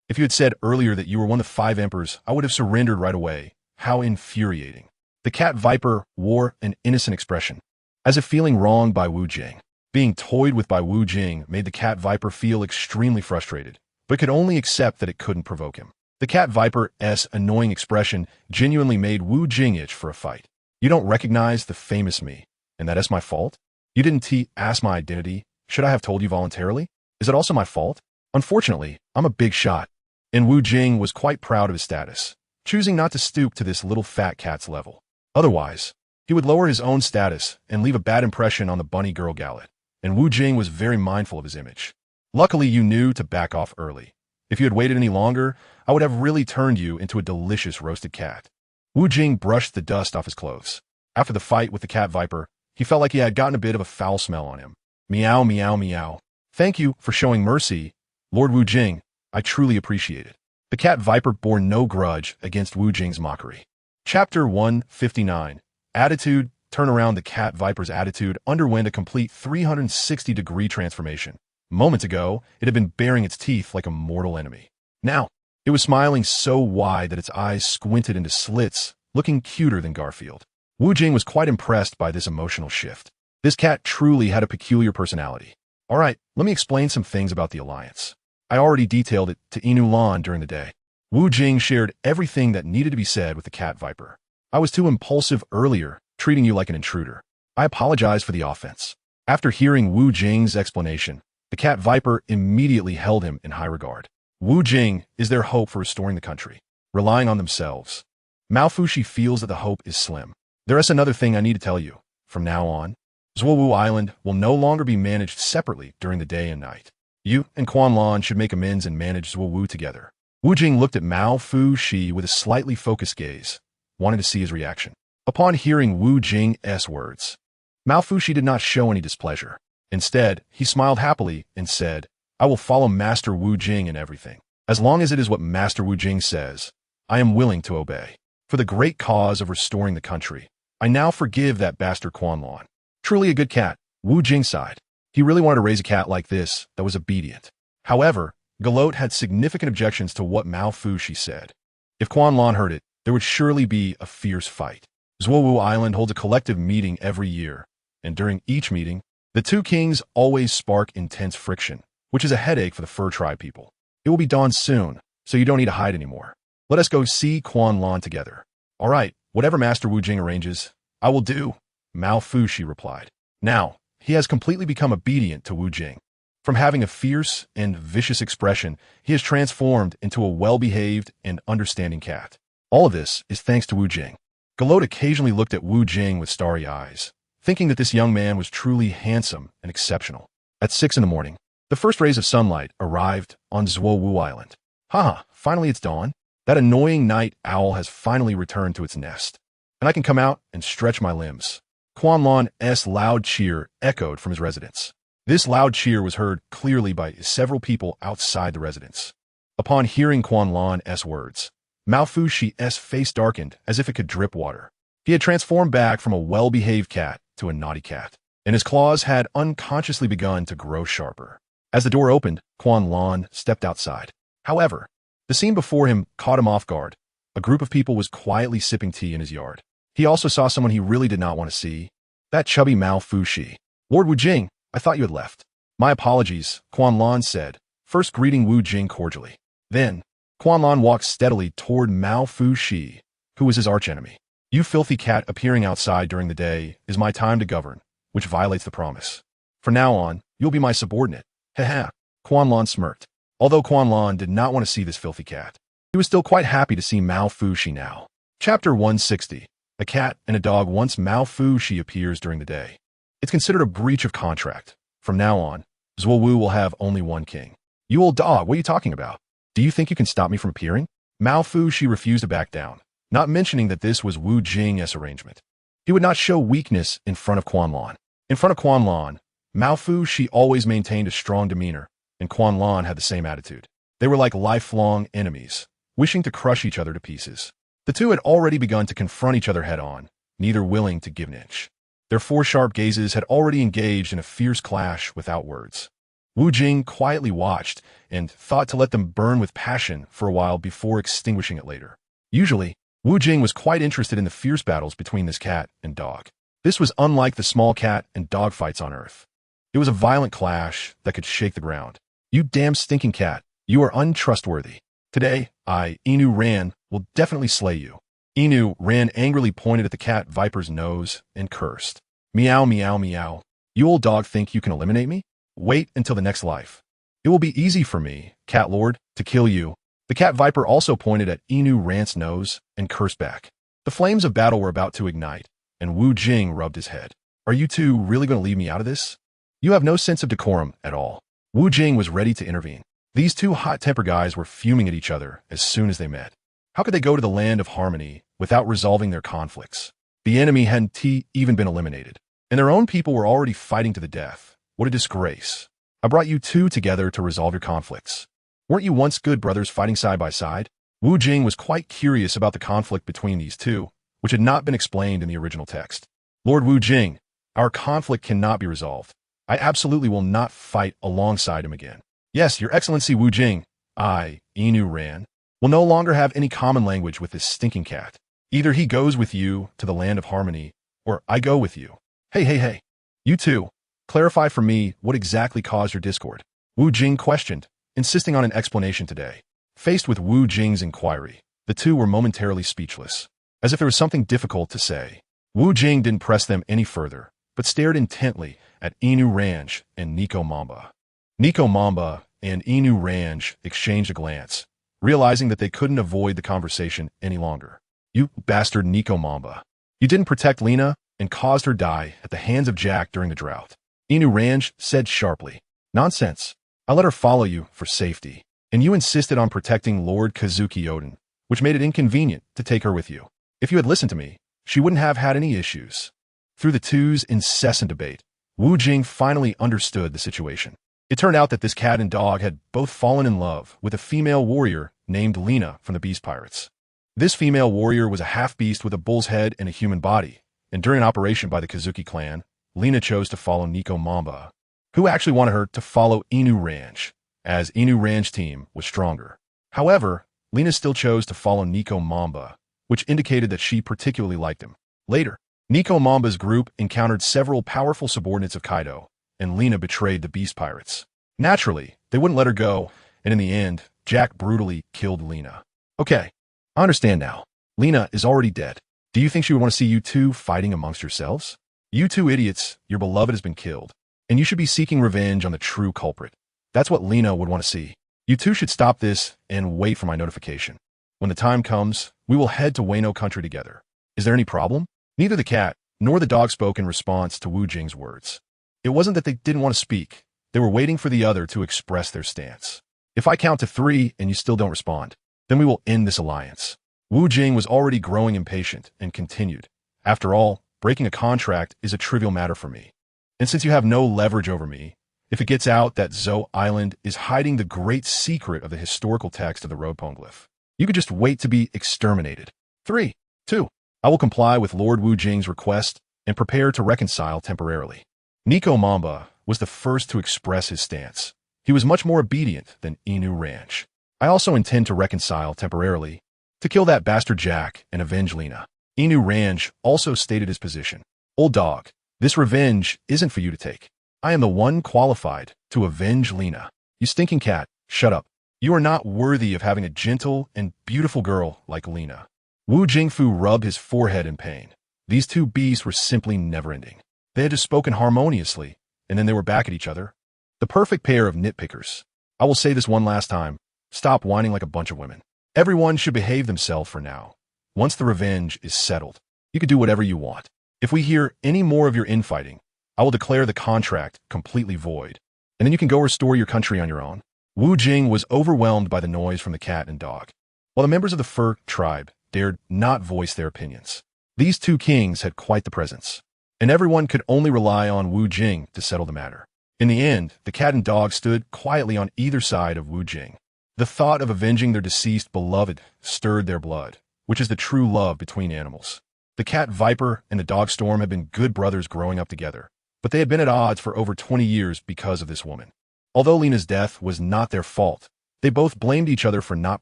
If you had said earlier that you were one of the 5 emperors, I would have surrendered right away. How infuriating. The cat viper wore an innocent expression, as if feeling wronged by Wu Jing. Being toyed with by Wu Jing made the cat viper feel extremely frustrated, but could only accept that it couldn't provoke him. The cat viper's annoying expression genuinely made Wu Jing itch for a fight. You don't recognize the famous me, and that is my fault? You didn't ask my identity. Should I have told you voluntarily? Is it also my fault? Unfortunately, I'm a big shot. And Wu Jing was quite proud of his status, choosing not to stoop to this little fat cat's level. Otherwise, he would lower his own status and leave a bad impression on the bunny girl Gallet, and Wu Jing was very mindful of his image. Luckily, you knew to back off early. If you had waited any longer, I would have really turned you into a delicious roasted cat. Wu Jing brushed the dust off his clothes. After the fight with the cat viper, he felt like he had gotten a bit of a foul smell on him. Meow, meow, meow. Thank you for showing mercy, Lord Wu Jing. I truly appreciate it. The cat viper bore no grudge against Wu Jing's mockery. Chapter 159. Attitude. Turn around. The cat viper's attitude underwent a complete 360-degree transformation. Moments ago, it had been baring its teeth like a mortal enemy. Now, it was smiling so wide that its eyes squinted into slits, looking cuter than Garfield. Wu Jing was quite impressed by this emotional shift. This cat truly had a peculiar personality. All right, let me explain some things about the alliance. I already detailed it to Inu Lan during the day. Wu Jing shared everything that needed to be said with the cat viper. I was too impulsive earlier, treating you like an intruder. I apologize for the offense. After hearing Wu Jing's explanation, the cat viper immediately held him in high regard. Wu Jing is their hope for restoring the country, relying on themselves. Mao Fushi feels that the hope is slim. There is another thing I need to tell you. From now on, Zhuowu Island will no longer be managed separately during the day and night. You and Quan Lan should make amends and manage Zhuowu together. Wu Jing looked at Mao Fushi with a slightly focused gaze, wanting to see his reaction. Upon hearing Wu Jing's words, Mao Fushi did not show any displeasure. Instead, he smiled happily and said, I will follow Master Wu Jing in everything. As long as it is what Master Wu Jing says, I am willing to obey. For the great cause of restoring the country, I now forgive that bastard Quan Lan. Truly a good cat, Wu Jing sighed. He really wanted to raise a cat like this that was obedient. However, Galot had significant objections to what Mao Fushi said. If Quan Lan heard it, there would surely be a fierce fight. Zhuowu Island holds a collective meeting every year, and during each meeting, the two kings always spark intense friction, which is a headache for the fur tribe people. It will be dawn soon, so you don't need to hide anymore. Let us go see Quan Lan together. All right, whatever Master Wu Jing arranges, I will do, Mao Fushi replied. Now, he has completely become obedient to Wu Jing. From having a fierce and vicious expression, he has transformed into a well-behaved and understanding cat. All of this is thanks to Wu Jing. Galot occasionally looked at Wu Jing with starry eyes, thinking that this young man was truly handsome and exceptional. At 6 in the morning, the first rays of sunlight arrived on Zuowu Island. Haha, finally it's dawn. That annoying night owl has finally returned to its nest, and I can come out and stretch my limbs. Quanlan's loud cheer echoed from his residence. This loud cheer was heard clearly by several people outside the residence. Upon hearing Quanlan's words, Mao Fuxi's face darkened as if it could drip water. He had transformed back from a well-behaved cat to a naughty cat, and his claws had unconsciously begun to grow sharper. As the door opened, Quanlan stepped outside. However, the scene before him caught him off guard. A group of people was quietly sipping tea in his yard. He also saw someone he really did not want to see. That chubby Mao Fuxi. Lord Wu Jing, I thought you had left. My apologies, Quanlan said, first greeting Wu Jing cordially. Then, Quanlan walked steadily toward Mao Fuxi, who was his archenemy. You filthy cat appearing outside during the day is my time to govern, which violates the promise. From now on, you'll be my subordinate. Haha, Quanlan smirked. Although Quanlan did not want to see this filthy cat, he was still quite happy to see Mao Fuxi now. Chapter 160. A cat and a dog. Once Mao Fuxi appears during the day, it's considered a breach of contract. From now on, Zuowu will have only one king. You old dog, what are you talking about? Do you think you can stop me from appearing? Mao Fuxi refused to back down, not mentioning that this was Wu Jing's arrangement. He would not show weakness in front of Quanlan. In front of Quanlan, Mao Fuxi always maintained a strong demeanor, and Quanlan had the same attitude. They were like lifelong enemies, wishing to crush each other to pieces. The two had already begun to confront each other head-on, neither willing to give an inch. Their four sharp gazes had already engaged in a fierce clash without words. Wu Jing quietly watched and thought to let them burn with passion for a while before extinguishing it later. Usually, Wu Jing was quite interested in the fierce battles between this cat and dog. This was unlike the small cat and dog fights on Earth. It was a violent clash that could shake the ground. You damn stinking cat, you are untrustworthy. Today, Inu Ran, will definitely slay you. Inu Ran angrily pointed at the cat viper's nose and cursed. Meow, meow, meow. You old dog think you can eliminate me? Wait until the next life. It will be easy for me, cat lord, to kill you. The cat viper also pointed at Inu Ran's nose and cursed back. The flames of battle were about to ignite, and Wu Jing rubbed his head. Are you two really going to leave me out of this? You have no sense of decorum at all. Wu Jing was ready to intervene. These two hot-tempered guys were fuming at each other as soon as they met. How could they go to the land of harmony without resolving their conflicts? The enemy hadn't even been eliminated, and their own people were already fighting to the death. What a disgrace. I brought you two together to resolve your conflicts. Weren't you once good brothers fighting side by side? Wu Jing was quite curious about the conflict between these two, which had not been explained in the original text. Lord Wu Jing, our conflict cannot be resolved. I absolutely will not fight alongside him again. Yes, Your Excellency Wu Jing, Inu Ran, will no longer have any common language with this stinking cat. Either he goes with you to the land of harmony, or I go with you. Hey. You two, clarify for me what exactly caused your discord. Wu Jing questioned, insisting on an explanation today. Faced with Wu Jing's inquiry, the two were momentarily speechless, as if there was something difficult to say. Wu Jing didn't press them any further, but stared intently at Inu Ranj and Nico Mamba. Nico Mamba and Inu Ranj exchanged a glance, realizing that they couldn't avoid the conversation any longer. You bastard Nico Mamba. You didn't protect Lena and caused her die at the hands of Jack during the drought. Inu Ranj said sharply. Nonsense. I let her follow you for safety, and you insisted on protecting Lord Kazuki Odin, which made it inconvenient to take her with you. If you had listened to me, she wouldn't have had any issues. Through the two's incessant debate, Wu Jing finally understood the situation. It turned out that this cat and dog had both fallen in love with a female warrior named Lena from the Beast Pirates. This female warrior was a half-beast with a bull's head and a human body, and during an operation by the Kazuki clan, Lena chose to follow Nico Mamba, who actually wanted her to follow Inu Ranj, as Inu Ranj's team was stronger. However, Lena still chose to follow Nico Mamba, which indicated that she particularly liked him. Later, Nico Mamba's group encountered several powerful subordinates of Kaido, and Lena betrayed the Beast Pirates. Naturally, they wouldn't let her go, and in the end, Jack brutally killed Lena. Okay, I understand now. Lena is already dead. Do you think she would want to see you two fighting amongst yourselves? You two idiots, your beloved has been killed, and you should be seeking revenge on the true culprit. That's what Lena would want to see. You two should stop this and wait for my notification. When the time comes, we will head to Wano country together. Is there any problem? Neither the cat nor the dog spoke in response to Wu Jing's words. It wasn't that they didn't want to speak. They were waiting for the other to express their stance. If I count to 3 and you still don't respond, then we will end this alliance. Wu Jing was already growing impatient and continued. After all, breaking a contract is a trivial matter for me. And since you have no leverage over me, if it gets out that Zhou Island is hiding the great secret of the historical text of the road poneglyph, you could just wait to be exterminated. 3, 2. I will comply with Lord Wu Jing's request and prepare to reconcile temporarily. Nico Mamba was the first to express his stance. He was much more obedient than Inu Ranch. I also intend to reconcile temporarily, to kill that bastard Jack and avenge Lena. Inu Ranch also stated his position. Old dog, this revenge isn't for you to take. I am the one qualified to avenge Lena. You stinking cat, shut up. You are not worthy of having a gentle and beautiful girl like Lena. Wu Jingfu rubbed his forehead in pain. These two beasts were simply never-ending. They had just spoken harmoniously, and then they were back at each other. The perfect pair of nitpickers. I will say this one last time. Stop whining like a bunch of women. Everyone should behave themselves for now. Once the revenge is settled, you can do whatever you want. If we hear any more of your infighting, I will declare the contract completely void, and then you can go restore your country on your own. Wu Jing was overwhelmed by the noise from the cat and dog, while the members of the fur tribe dared not voice their opinions. These two kings had quite the presence, and everyone could only rely on Wu Jing to settle the matter. In the end, the cat and dog stood quietly on either side of Wu Jing. The thought of avenging their deceased beloved stirred their blood, which is the true love between animals. The cat Viper and the dog Storm had been good brothers growing up together, but they had been at odds for over 20 years because of this woman. Although Lena's death was not their fault, they both blamed each other for not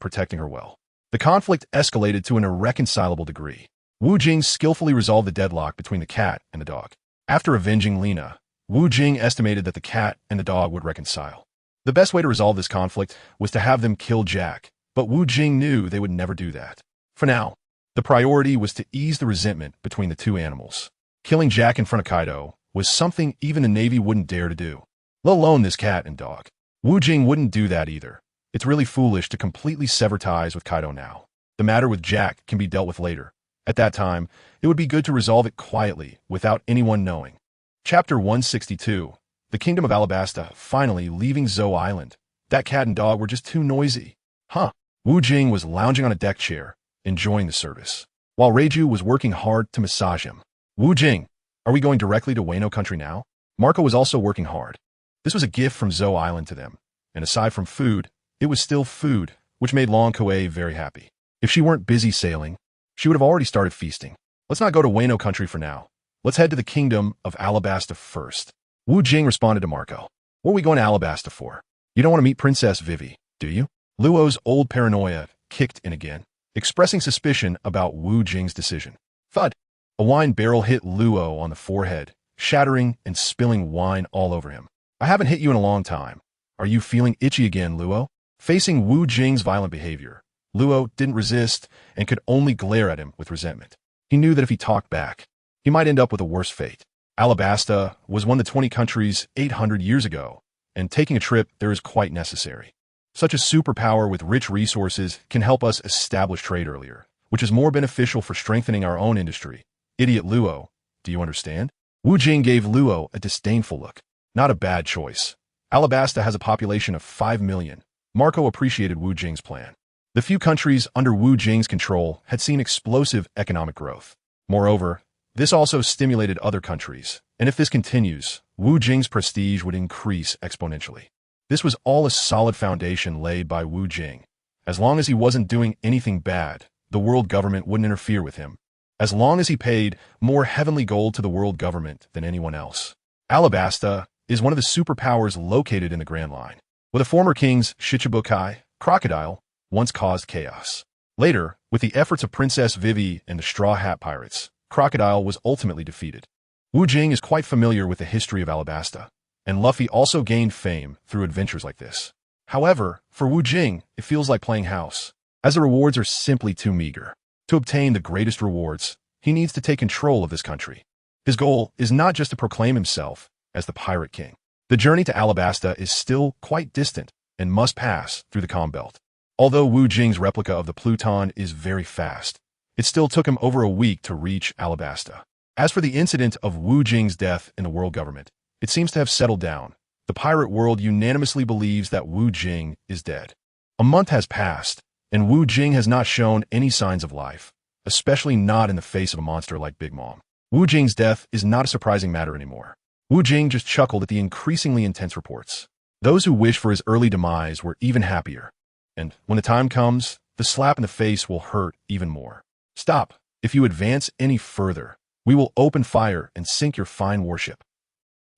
protecting her well. The conflict escalated to an irreconcilable degree. Wu Jing skillfully resolved the deadlock between the cat and the dog. After avenging Lena, Wu Jing estimated that the cat and the dog would reconcile. The best way to resolve this conflict was to have them kill Jack, but Wu Jing knew they would never do that. For now, the priority was to ease the resentment between the two animals. Killing Jack in front of Kaido was something even the Navy wouldn't dare to do, let alone this cat and dog. Wu Jing wouldn't do that either. It's really foolish to completely sever ties with Kaido now. The matter with Jack can be dealt with later. At that time, it would be good to resolve it quietly, without anyone knowing. Chapter 162. The Kingdom of Alabasta finally leaving Zhou Island. That cat and dog were just too noisy. Wu Jing was lounging on a deck chair, enjoying the service, while Reiju was working hard to massage him. Wu Jing, are we going directly to Wano country now? Marco was also working hard. This was a gift from Zhou Island to them, and aside from food, it was still food, which made Long Koei very happy. If she weren't busy sailing, she would have already started feasting. Let's not go to Wano country for now. Let's head to the Kingdom of Alabasta first. Wu Jing responded to Marco. What are we going to Alabasta for? You don't want to meet Princess Vivi, do you? Luo's old paranoia kicked in again, expressing suspicion about Wu Jing's decision. Thud! A wine barrel hit Luo on the forehead, shattering and spilling wine all over him. I haven't hit you in a long time. Are you feeling itchy again, Luo? Facing Wu Jing's violent behavior, Luo didn't resist and could only glare at him with resentment. He knew that if he talked back, he might end up with a worse fate. Alabasta was one of the 20 countries 800 years ago, and taking a trip there is quite necessary. Such a superpower with rich resources can help us establish trade earlier, which is more beneficial for strengthening our own industry. Idiot Luo, do you understand? Wu Jing gave Luo a disdainful look. Not a bad choice. Alabasta has a population of 5 million. Marco appreciated Wu Jing's plan. The few countries under Wu Jing's control had seen explosive economic growth. Moreover, this also stimulated other countries, and if this continues, Wu Jing's prestige would increase exponentially. This was all a solid foundation laid by Wu Jing. As long as he wasn't doing anything bad, the world government wouldn't interfere with him. As long as he paid more heavenly gold to the world government than anyone else. Alabasta is one of the superpowers located in the Grand Line, where the former kings Shichibukai, Crocodile, once caused chaos. Later, with the efforts of Princess Vivi and the Straw Hat Pirates, Crocodile was ultimately defeated. Wu Jing is quite familiar with the history of Alabasta, and Luffy also gained fame through adventures like this. However, for Wu Jing, it feels like playing house, as the rewards are simply too meager. To obtain the greatest rewards, he needs to take control of this country. His goal is not just to proclaim himself as the Pirate King. The journey to Alabasta is still quite distant and must pass through the Calm Belt. Although Wu Jing's replica of the Pluton is very fast, it still took him over a week to reach Alabasta. As for the incident of Wu Jing's death in the world government, it seems to have settled down. The pirate world unanimously believes that Wu Jing is dead. A month has passed, and Wu Jing has not shown any signs of life, especially not in the face of a monster like Big Mom. Wu Jing's death is not a surprising matter anymore. Wu Jing just chuckled at the increasingly intense reports. Those who wished for his early demise were even happier. And when the time comes, the slap in the face will hurt even more. Stop. If you advance any further, we will open fire and sink your fine warship.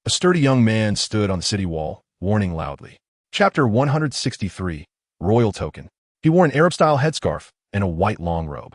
A sturdy young man stood on the city wall, warning loudly. Chapter 163, Royal Token. He wore an Arab-style headscarf and a white long robe,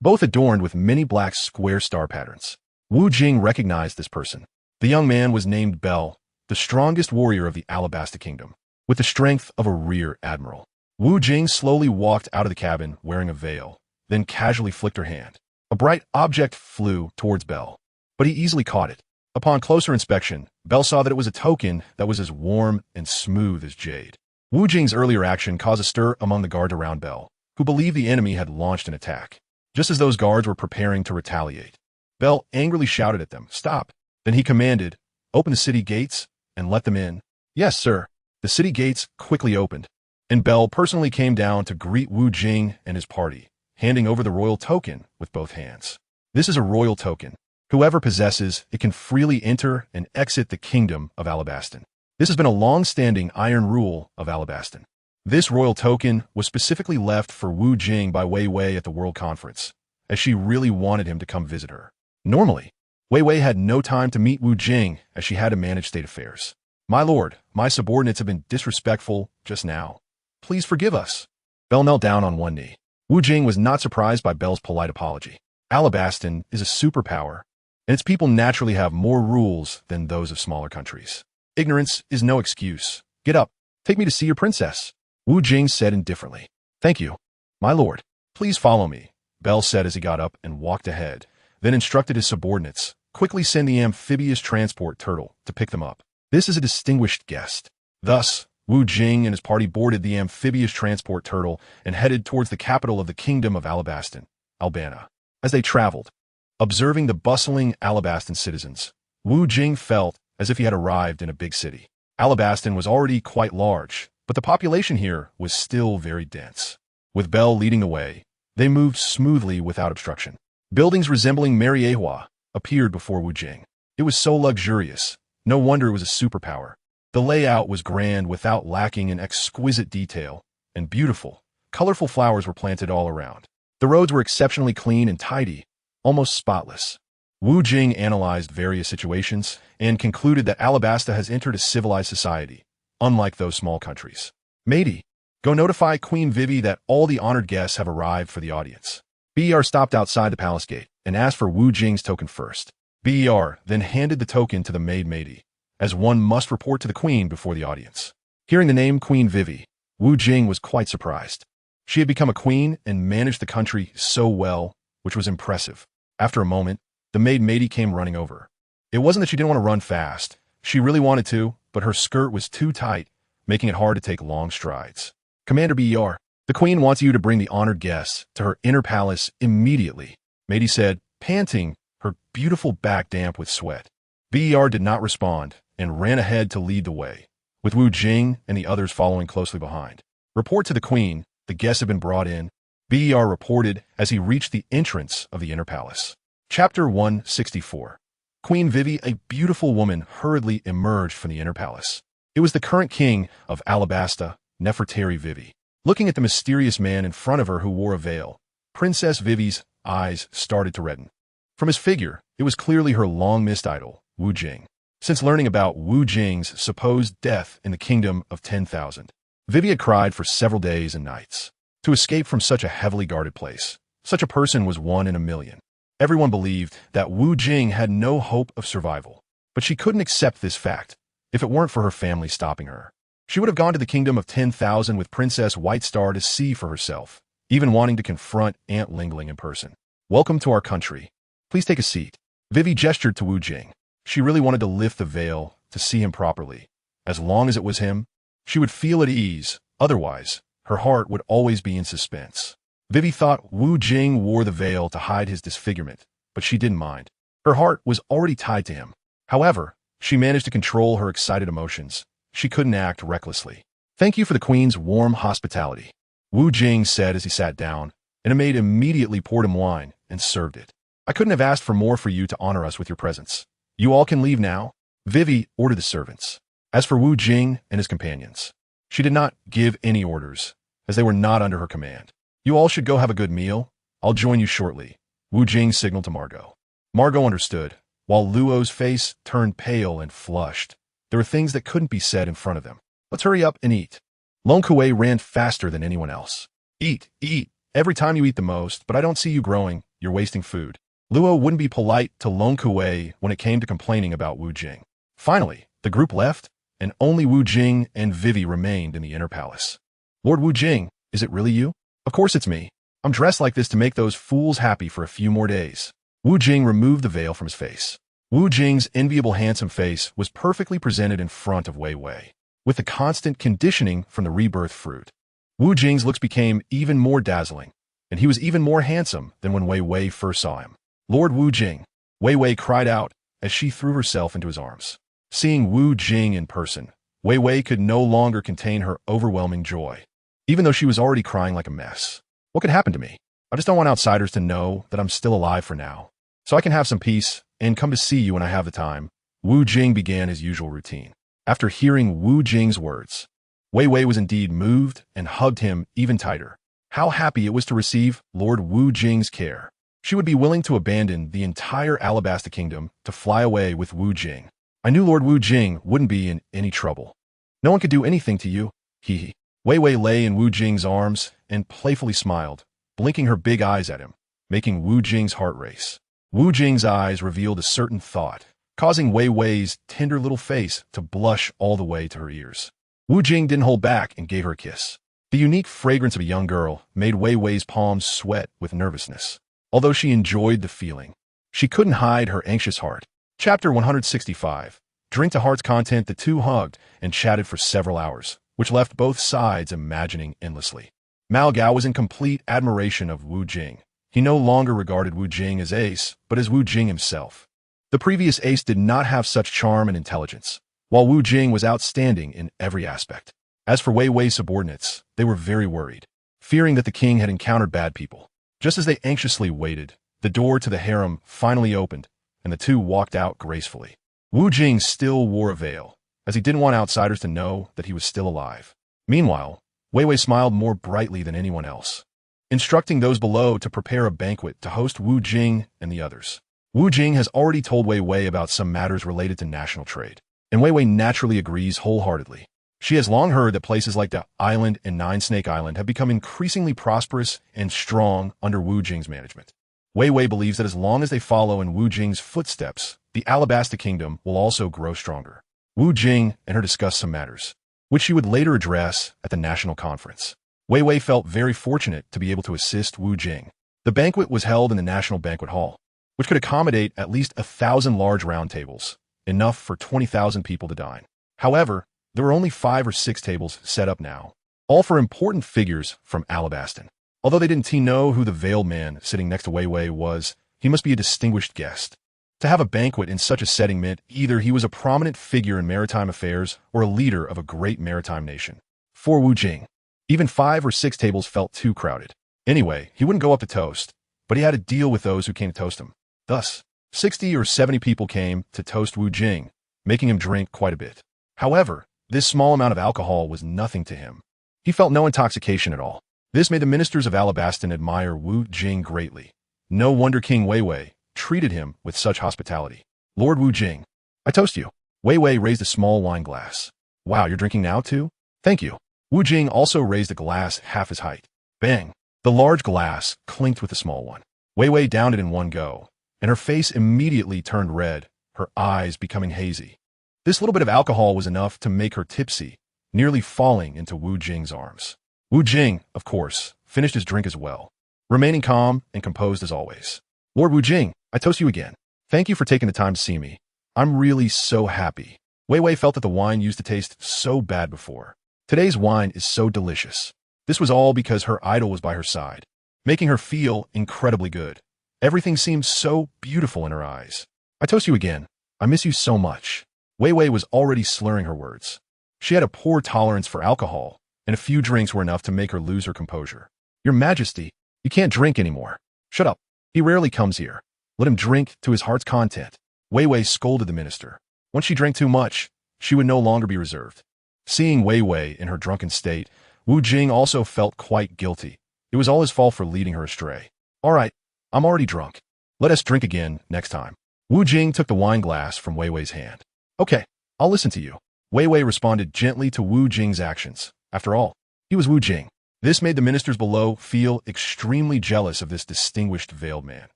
both adorned with many black square star patterns. Wu Jing recognized this person. The young man was named Bell, the strongest warrior of the Alabasta Kingdom, with the strength of a rear admiral. Wu Jing slowly walked out of the cabin wearing a veil, then casually flicked her hand. A bright object flew towards Bell, but he easily caught it. Upon closer inspection, Bell saw that it was a token that was as warm and smooth as jade. Wu Jing's earlier action caused a stir among the guards around Bell, who believed the enemy had launched an attack. Just as those guards were preparing to retaliate, Bell angrily shouted at them, "Stop!" Then he commanded, "Open the city gates and let them in." "Yes, sir." The city gates quickly opened, and Bell personally came down to greet Wu Jing and his party, handing over the royal token with both hands. This is a royal token. Whoever possesses it can freely enter and exit the kingdom of Alabastan. This has been a long-standing iron rule of Alabastan. This royal token was specifically left for Wu Jing by Wei Wei at the World Conference, as she really wanted him to come visit her. Normally, Wei Wei had no time to meet Wu Jing as she had to manage state affairs. "My lord, my subordinates have been disrespectful just now. Please forgive us." Bell knelt down on one knee. Wu Jing was not surprised by Bell's polite apology. Alabastan is a superpower, and its people naturally have more rules than those of smaller countries. Ignorance is no excuse. "Get up. Take me to see your princess," Wu Jing said indifferently. "Thank you, my lord. Please follow me," Bell said as he got up and walked ahead, then instructed his subordinates, "Quickly send the amphibious transport turtle to pick them up. This is a distinguished guest." Thus, Wu Jing and his party boarded the amphibious transport turtle and headed towards the capital of the Kingdom of Alabastan, Albana. As they traveled, observing the bustling Alabastan citizens, Wu Jing felt as if he had arrived in a big city. Alabastan was already quite large, but the population here was still very dense. With Bell leading the way, they moved smoothly without obstruction. Buildings resembling Miraculously appeared before Wu Jing. It was so luxurious, no wonder it was a superpower. The layout was grand without lacking in exquisite detail, and beautiful, colorful flowers were planted all around. The roads were exceptionally clean and tidy, almost spotless. Wu Jing analyzed various situations and concluded that Alabasta has entered a civilized society, unlike those small countries. "Matey, go notify Queen Vivi that all the honored guests have arrived for the audience." BER stopped outside the palace gate and asked for Wu Jing's token first. BER then handed the token to the maid Matey, as one must report to the queen before the audience. Hearing the name Queen Vivi, Wu Jing was quite surprised. She had become a queen and managed the country so well, which was impressive. After a moment, the maid Matey came running over. It wasn't that she didn't want to run fast. She really wanted to, but her skirt was too tight, making it hard to take long strides. "Commander BER, the queen wants you to bring the honored guests to her inner palace immediately," Matey said, panting, her beautiful back damp with sweat. BER did not respond and ran ahead to lead the way, with Wu Jing and the others following closely behind. "Report to the queen, the guests have been brought in," BER reported as he reached the entrance of the inner palace. Chapter 164. Queen Vivi, a beautiful woman, hurriedly emerged from the inner palace. It was the current king of Alabasta, Nefertari Vivi. Looking at the mysterious man in front of her who wore a veil, Princess Vivi's eyes started to redden. From his figure, it was clearly her long-missed idol, Wu Jing. Since learning about Wu Jing's supposed death in the kingdom of 10,000, Vivi had cried for several days and nights. To escape from such a heavily guarded place, such a person was one in a million. Everyone believed that Wu Jing had no hope of survival, but she couldn't accept this fact if it weren't for her family stopping her. She would have gone to the kingdom of 10,000 with Princess White Star to see for herself, even wanting to confront Aunt Lingling in person. "Welcome to our country. Please take a seat." Vivi gestured to Wu Jing. She really wanted to lift the veil to see him properly. As long as it was him, she would feel at ease. Otherwise, her heart would always be in suspense. Vivi thought Wu Jing wore the veil to hide his disfigurement, but she didn't mind. Her heart was already tied to him. However, she managed to control her excited emotions. She couldn't act recklessly. "Thank you for the Queen's warm hospitality," Wu Jing said as he sat down, and a maid immediately poured him wine and served it. "I couldn't have asked for more for you to honor us with your presence. You all can leave now," Vivi ordered the servants. As for Wu Jing and his companions, she did not give any orders, as they were not under her command. "You all should go have a good meal. I'll join you shortly," Wu Jing signaled to Margot. Margot understood, while Luo's face turned pale and flushed. There were things that couldn't be said in front of them. "Let's hurry up and eat." Long Kuei ran faster than anyone else. "Eat, eat. Every time you eat the most, but I don't see you growing. You're wasting food." Luo wouldn't be polite to Long Kuei when it came to complaining about Wu Jing. Finally, the group left, and only Wu Jing and Vivi remained in the inner palace. "Lord Wu Jing, is it really you?" "Of course it's me. I'm dressed like this to make those fools happy for a few more days." Wu Jing removed the veil from his face. Wu Jing's enviable handsome face was perfectly presented in front of Wei Wei. With the constant conditioning from the rebirth fruit, Wu Jing's looks became even more dazzling, and he was even more handsome than when Wei Wei first saw him. "Lord Wu Jing," Wei Wei cried out as she threw herself into his arms. Seeing Wu Jing in person, Wei Wei could no longer contain her overwhelming joy, even though she was already crying like a mess. "What could happen to me? I just don't want outsiders to know that I'm still alive for now, so I can have some peace and come to see you when I have the time." Wu Jing began his usual routine. After hearing Wu Jing's words, Wei Wei was indeed moved and hugged him even tighter. How happy it was to receive Lord Wu Jing's care. She would be willing to abandon the entire Alabasta Kingdom to fly away with Wu Jing. "I knew Lord Wu Jing wouldn't be in any trouble. No one could do anything to you. Hee hee." Wei Wei lay in Wu Jing's arms and playfully smiled, blinking her big eyes at him, making Wu Jing's heart race. Wu Jing's eyes revealed a certain thought, causing Wei Wei's tender little face to blush all the way to her ears. Wu Jing didn't hold back and gave her a kiss. The unique fragrance of a young girl made Wei Wei's palms sweat with nervousness. Although she enjoyed the feeling, she couldn't hide her anxious heart. Chapter 165. Drink to heart's content. The two hugged and chatted for several hours, which left both sides imagining endlessly. Mao Gao was in complete admiration of Wu Jing. He no longer regarded Wu Jing as ace, but as Wu Jing himself. The previous ace did not have such charm and intelligence, while Wu Jing was outstanding in every aspect. As for Wei Wei's subordinates, they were very worried, fearing that the king had encountered bad people. Just as they anxiously waited, the door to the harem finally opened, and the two walked out gracefully. Wu Jing still wore a veil, as he didn't want outsiders to know that he was still alive. Meanwhile, Wei Wei smiled more brightly than anyone else, instructing those below to prepare a banquet to host Wu Jing and the others. Wu Jing has already told Wei Wei about some matters related to national trade, and Wei Wei naturally agrees wholeheartedly. She has long heard that places like the island and Nine Snake Island have become increasingly prosperous and strong under Wu Jing's management. Wei Wei believes that as long as they follow in Wu Jing's footsteps, the Alabasta Kingdom will also grow stronger. Wu Jing and her discussed some matters, which she would later address at the national conference. Wei Wei felt very fortunate to be able to assist Wu Jing. The banquet was held in the National Banquet Hall, which could accommodate at least 1,000 large round tables, enough for 20,000 people to dine. However, there were only 5 or 6 tables set up now, all for important figures from Alabaston. Although they didn't know who the veiled man sitting next to Wei Wei was, he must be a distinguished guest. To have a banquet in such a setting meant either he was a prominent figure in maritime affairs or a leader of a great maritime nation. For Wu Jing, even 5 or 6 tables felt too crowded. Anyway, he wouldn't go up to toast, but he had to deal with those who came to toast him. Thus, 60 or 70 people came to toast Wu Jing, making him drink quite a bit. However, this small amount of alcohol was nothing to him. He felt no intoxication at all. This made the ministers of Alabaston admire Wu Jing greatly. No wonder King Wei Wei treated him with such hospitality. "Lord Wu Jing, I toast you." Wei Wei raised a small wine glass. "Wow, you're drinking now too? Thank you." Wu Jing also raised a glass half his height. Bang! The large glass clinked with the small one. Wei Wei downed it in one go, and her face immediately turned red, her eyes becoming hazy. This little bit of alcohol was enough to make her tipsy, nearly falling into Wu Jing's arms. Wu Jing, of course, finished his drink as well, remaining calm and composed as always. "Lord Wu Jing, I toast you again. Thank you for taking the time to see me. I'm really so happy. Wei Wei felt that the wine used to taste so bad before. Today's wine is so delicious. This was all because her idol was by her side, making her feel incredibly good. Everything seemed so beautiful in her eyes. I toast you again. I miss you so much. Wei Wei was already slurring her words. She had a poor tolerance for alcohol, and a few drinks were enough to make her lose her composure. Your Majesty, you can't drink anymore. Shut up. He rarely comes here. Let him drink to his heart's content. Wei Wei scolded the minister. Once she drank too much, she would no longer be reserved. Seeing Wei Wei in her drunken state, Wu Jing also felt quite guilty. It was all his fault for leading her astray. All right, I'm already drunk. Let us drink again next time. Wu Jing took the wine glass from Wei Wei's hand. Okay, I'll listen to you. Wei Wei responded gently to Wu Jing's actions. After all, he was Wu Jing. This made the ministers below feel extremely jealous of this distinguished veiled man.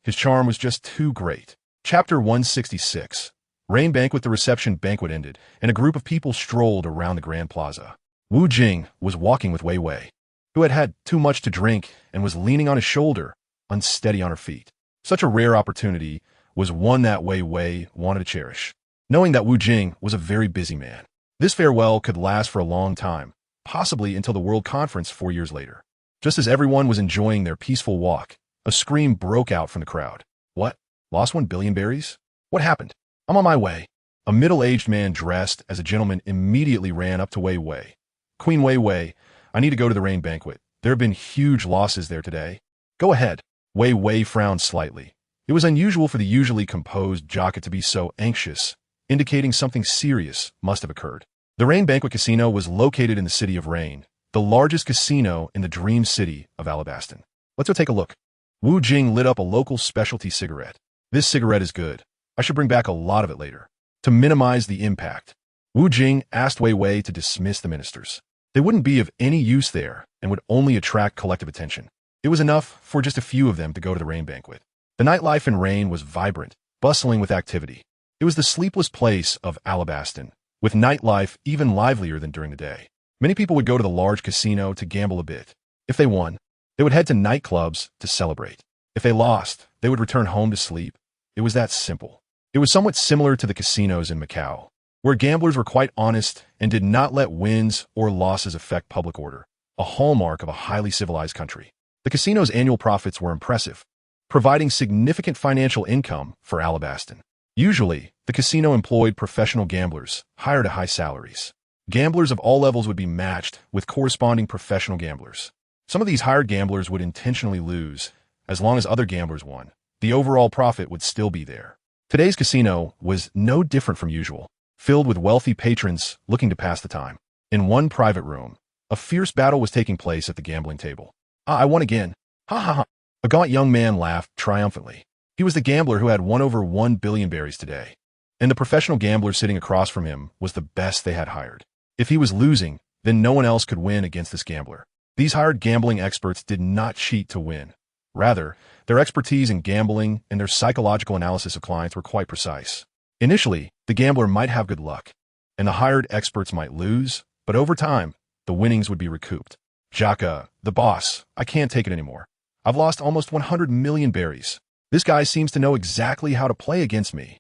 His charm was just too great. Chapter 166. Rain Banquet. The reception banquet ended, and a group of people strolled around the Grand Plaza. Wu Jing was walking with Wei Wei, who had had too much to drink and was leaning on his shoulder, unsteady on her feet. Such a rare opportunity was one that Wei Wei wanted to cherish, knowing that Wu Jing was a very busy man. This farewell could last for a long time, possibly until the World Conference 4 years later. Just as everyone was enjoying their peaceful walk, a scream broke out from the crowd. What? Lost 1 billion berries? What happened? I'm on my way. A middle-aged man dressed as a gentleman immediately ran up to Wei Wei. Queen Wei Wei, I need to go to the Rain Banquet. There have been huge losses there today. Go ahead. Wei Wei frowned slightly. It was unusual for the usually composed Jaka to be so anxious, indicating something serious must have occurred. The Rain Banquet Casino was located in the city of Rain, the largest casino in the dream city of Alabaston. Let's go take a look. Wu Jing lit up a local specialty cigarette. This cigarette is good. I should bring back a lot of it later. To minimize the impact, Wu Jing asked Wei Wei to dismiss the ministers. They wouldn't be of any use there and would only attract collective attention. It was enough for just a few of them to go to the Rain Banquet. The nightlife in Rain was vibrant, bustling with activity. It was the sleepless place of Alabaston, with nightlife even livelier than during the day. Many people would go to the large casino to gamble a bit. If they won, they would head to nightclubs to celebrate. If they lost, they would return home to sleep. It was that simple. It was somewhat similar to the casinos in Macau, where gamblers were quite honest and did not let wins or losses affect public order, a hallmark of a highly civilized country. The casino's annual profits were impressive, providing significant financial income for Alabaston. Usually, the casino employed professional gamblers, hired at high salaries. Gamblers of all levels would be matched with corresponding professional gamblers. Some of these hired gamblers would intentionally lose. As long as other gamblers won, the overall profit would still be there. Today's casino was no different from usual, filled with wealthy patrons looking to pass the time. In one private room, a fierce battle was taking place at the gambling table. I won again. Ha ha ha. A gaunt young man laughed triumphantly. He was the gambler who had won over 1 billion berries today, and the professional gambler sitting across from him was the best they had hired. If he was losing, then no one else could win against this gambler. These hired gambling experts did not cheat to win. Rather, their expertise in gambling and their psychological analysis of clients were quite precise. Initially, the gambler might have good luck, and the hired experts might lose, but over time, the winnings would be recouped. Jaka, the boss, I can't take it anymore. I've lost almost 100 million berries. This guy seems to know exactly how to play against me.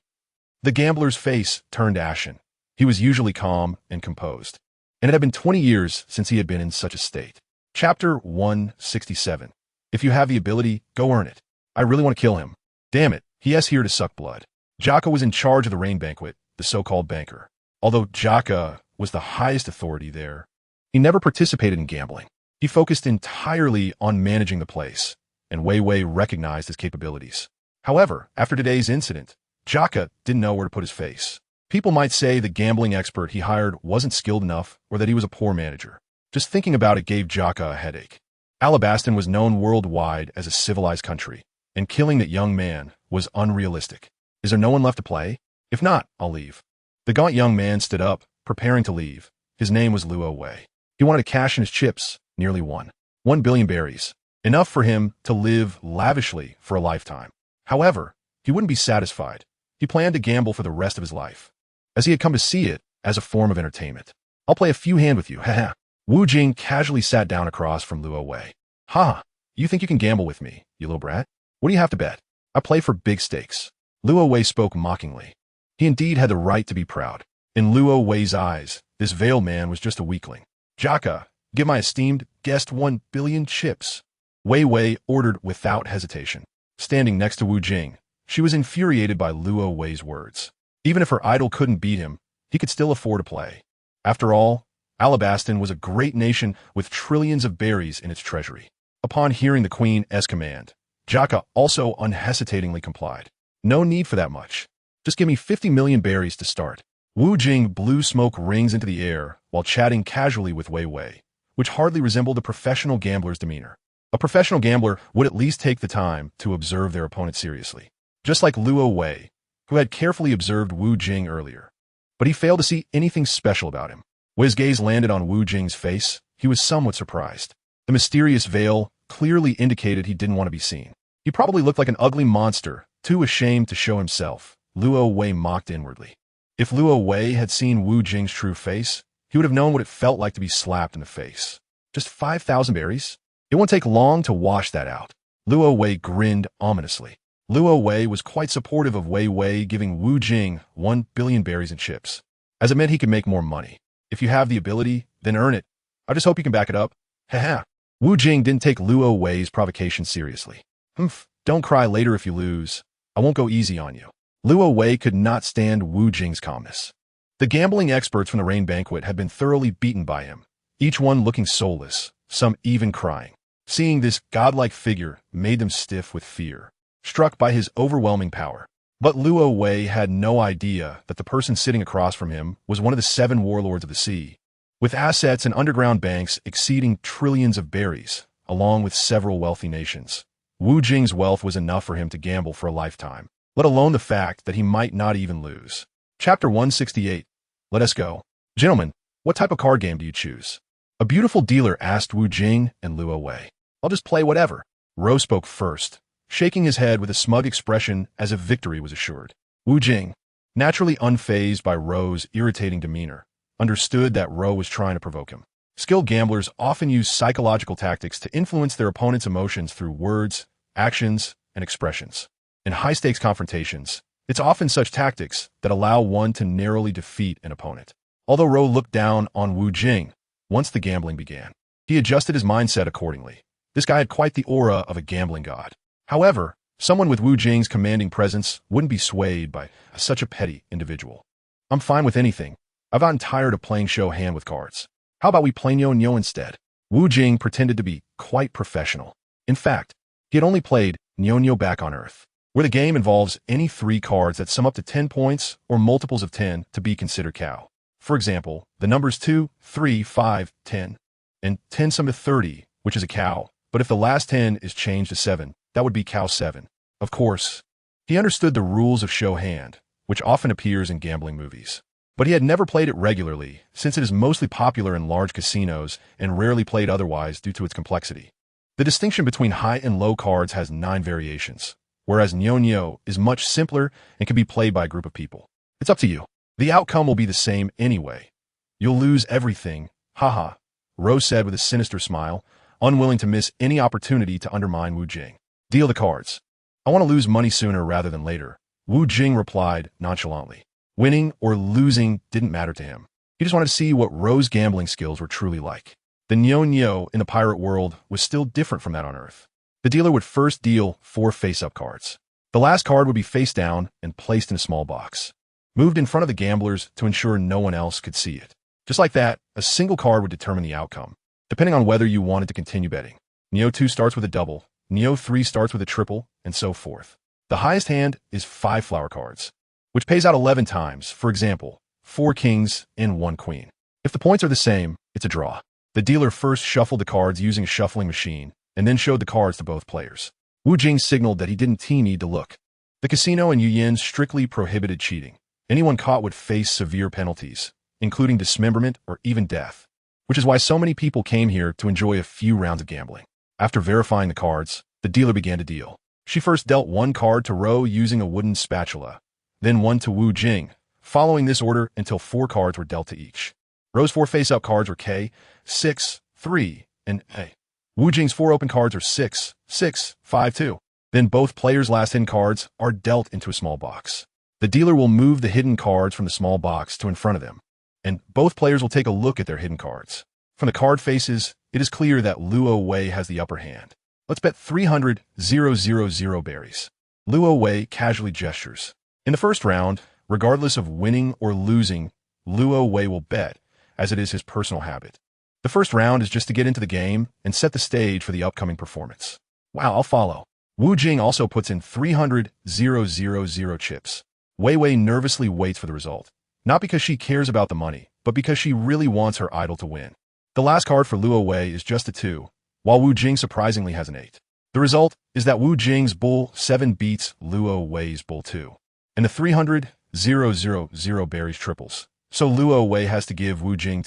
The gambler's face turned ashen. He was usually calm and composed, and it had been 20 years since he had been in such a state. Chapter 167. If you have the ability, go earn it. I really want to kill him. Damn it, he has here to suck blood. Jaka was in charge of the Rain Banquet, the so-called banker. Although Jaka was the highest authority there, he never participated in gambling. He focused entirely on managing the place, and Wei Wei recognized his capabilities. However, after today's incident, Jaka didn't know where to put his face. People might say the gambling expert he hired wasn't skilled enough or that he was a poor manager. Just thinking about it gave Jaka a headache. Alabaston was known worldwide as a civilized country, and killing that young man was unrealistic. Is there no one left to play? If not, I'll leave. The gaunt young man stood up, preparing to leave. His name was Luo Wei. He wanted to cash in his chips, nearly won. 1 billion berries. Enough for him to live lavishly for a lifetime. However, he wouldn't be satisfied. He planned to gamble for the rest of his life, as he had come to see it as a form of entertainment. I'll play a few hand with you, haha. Wu Jing casually sat down across from Luo Wei. Ha! You think you can gamble with me, you little brat? What do you have to bet? I play for big stakes. Luo Wei spoke mockingly. He indeed had the right to be proud. In Luo Wei's eyes, this veiled man was just a weakling. Jaka, give my esteemed guest 1 billion chips. Wei Wei ordered without hesitation. Standing next to Wu Jing, she was infuriated by Luo Wei's words. Even if her idol couldn't beat him, he could still afford to play. After all, Alabastan was a great nation with trillions of berries in its treasury. Upon hearing the queen's command, Jaka also unhesitatingly complied. No need for that much. Just give me 50 million berries to start. Wu Jing blew smoke rings into the air while chatting casually with Wei Wei, which hardly resembled a professional gambler's demeanor. A professional gambler would at least take the time to observe their opponent seriously, just like Luo Wei, who had carefully observed Wu Jing earlier. But he failed to see anything special about him. When his gaze landed on Wu Jing's face, he was somewhat surprised. The mysterious veil clearly indicated he didn't want to be seen. He probably looked like an ugly monster, too ashamed to show himself, Luo Wei mocked inwardly. If Luo Wei had seen Wu Jing's true face, he would have known what it felt like to be slapped in the face. Just 5,000 berries? It won't take long to wash that out. Luo Wei grinned ominously. Luo Wei was quite supportive of Wei Wei giving Wu Jing 1 billion berries and chips, as it meant he could make more money. If you have the ability, then earn it. I just hope you can back it up. Haha. Wu Jing didn't take Luo Wei's provocation seriously. Humph, don't cry later if you lose. I won't go easy on you. Luo Wei could not stand Wu Jing's calmness. The gambling experts from the Rain Banquet had been thoroughly beaten by him, each one looking soulless, some even crying. Seeing this godlike figure made them stiff with fear, struck by his overwhelming power. But Luo Wei had no idea that the person sitting across from him was one of the 7 warlords of the sea, with assets and underground banks exceeding trillions of berries, along with several wealthy nations. Wu Jing's wealth was enough for him to gamble for a lifetime, let alone the fact that he might not even lose. Chapter 168. Let us go. Gentlemen, what type of card game do you choose? A beautiful dealer asked Wu Jing and Luo Wei. I'll just play whatever. Ro spoke first, shaking his head with a smug expression as if victory was assured. Wu Jing, naturally unfazed by Ro's irritating demeanor, understood that Ro was trying to provoke him. Skilled gamblers often use psychological tactics to influence their opponent's emotions through words, actions, and expressions. In high-stakes confrontations, it's often such tactics that allow one to narrowly defeat an opponent. Although Ro looked down on Wu Jing once the gambling began, he adjusted his mindset accordingly. This guy had quite the aura of a gambling god. However, someone with Wu Jing's commanding presence wouldn't be swayed by such a petty individual. I'm fine with anything. I've gotten tired of playing show hand with cards. How about we play Nyo instead? Wu Jing pretended to be quite professional. In fact, he had only played Nyo back on Earth, where the game involves any 3 cards that sum up to 10 points or multiples of 10 to be considered cow. For example, the numbers 2, 3, 5, 10, and 10 sum to 30, which is a cow. But if the last 10 is changed to 7, that would be cow 7. Of course, he understood the rules of show hand, which often appears in gambling movies. But he had never played it regularly, since it is mostly popular in large casinos and rarely played otherwise due to its complexity. The distinction between high and low cards has 9 variations, whereas Nyo is much simpler and can be played by a group of people. It's up to you. The outcome will be the same anyway. You'll lose everything, haha, Ro said with a sinister smile, unwilling to miss any opportunity to undermine Wu Jing. Deal the cards. I want to lose money sooner rather than later, Wu Jing replied nonchalantly. Winning or losing didn't matter to him. He just wanted to see what Ro's gambling skills were truly like. The Nyo in the pirate world was still different from that on Earth. The dealer would first deal 4 face-up cards. The last card would be face down and placed in a small box, moved in front of the gamblers to ensure no one else could see it. Just like that, a single card would determine the outcome, depending on whether you wanted to continue betting. Nyo 2 starts with a double, Nyo 3 starts with a triple, and so forth. The highest hand is 5 flower cards, which pays out 11 times, for example, 4 kings and 1 queen. If the points are the same, it's a draw. The dealer first shuffled the cards using a shuffling machine, and then showed the cards to both players. Wu Jing signaled that he didn't need to look. The casino in Yuyin strictly prohibited cheating. Anyone caught would face severe penalties, including dismemberment or even death, which is why so many people came here to enjoy a few rounds of gambling. After verifying the cards, the dealer began to deal. She first dealt 1 card to Ro using a wooden spatula, then 1 to Wu Jing, following this order until 4 cards were dealt to each. Ro's 4 face-up cards were K, 6, 3, and A. Wu Jing's 4 open cards are 6, 6, 5, 2. Then both players' last hidden cards are dealt into a small box. The dealer will move the hidden cards from the small box to in front of them, and both players will take a look at their hidden cards. From the card faces, it is clear that Luo Wei has the upper hand. Let's bet 300,000 berries. Luo Wei casually gestures. In the first round, regardless of winning or losing, Luo Wei will bet, as it is his personal habit. The first round is just to get into the game and set the stage for the upcoming performance. Wow, I'll follow. Wu Jing also puts in 300,000 chips. Wei Wei nervously waits for the result, not because she cares about the money, but because she really wants her idol to win. The last card for Luo Wei is just a 2, while Wu Jing surprisingly has an 8. The result is that Wu Jing's Bull 7 beats Luo Wei's Bull 2, and the 300,000 berries triples. So Luo Wei has to give Wu Jing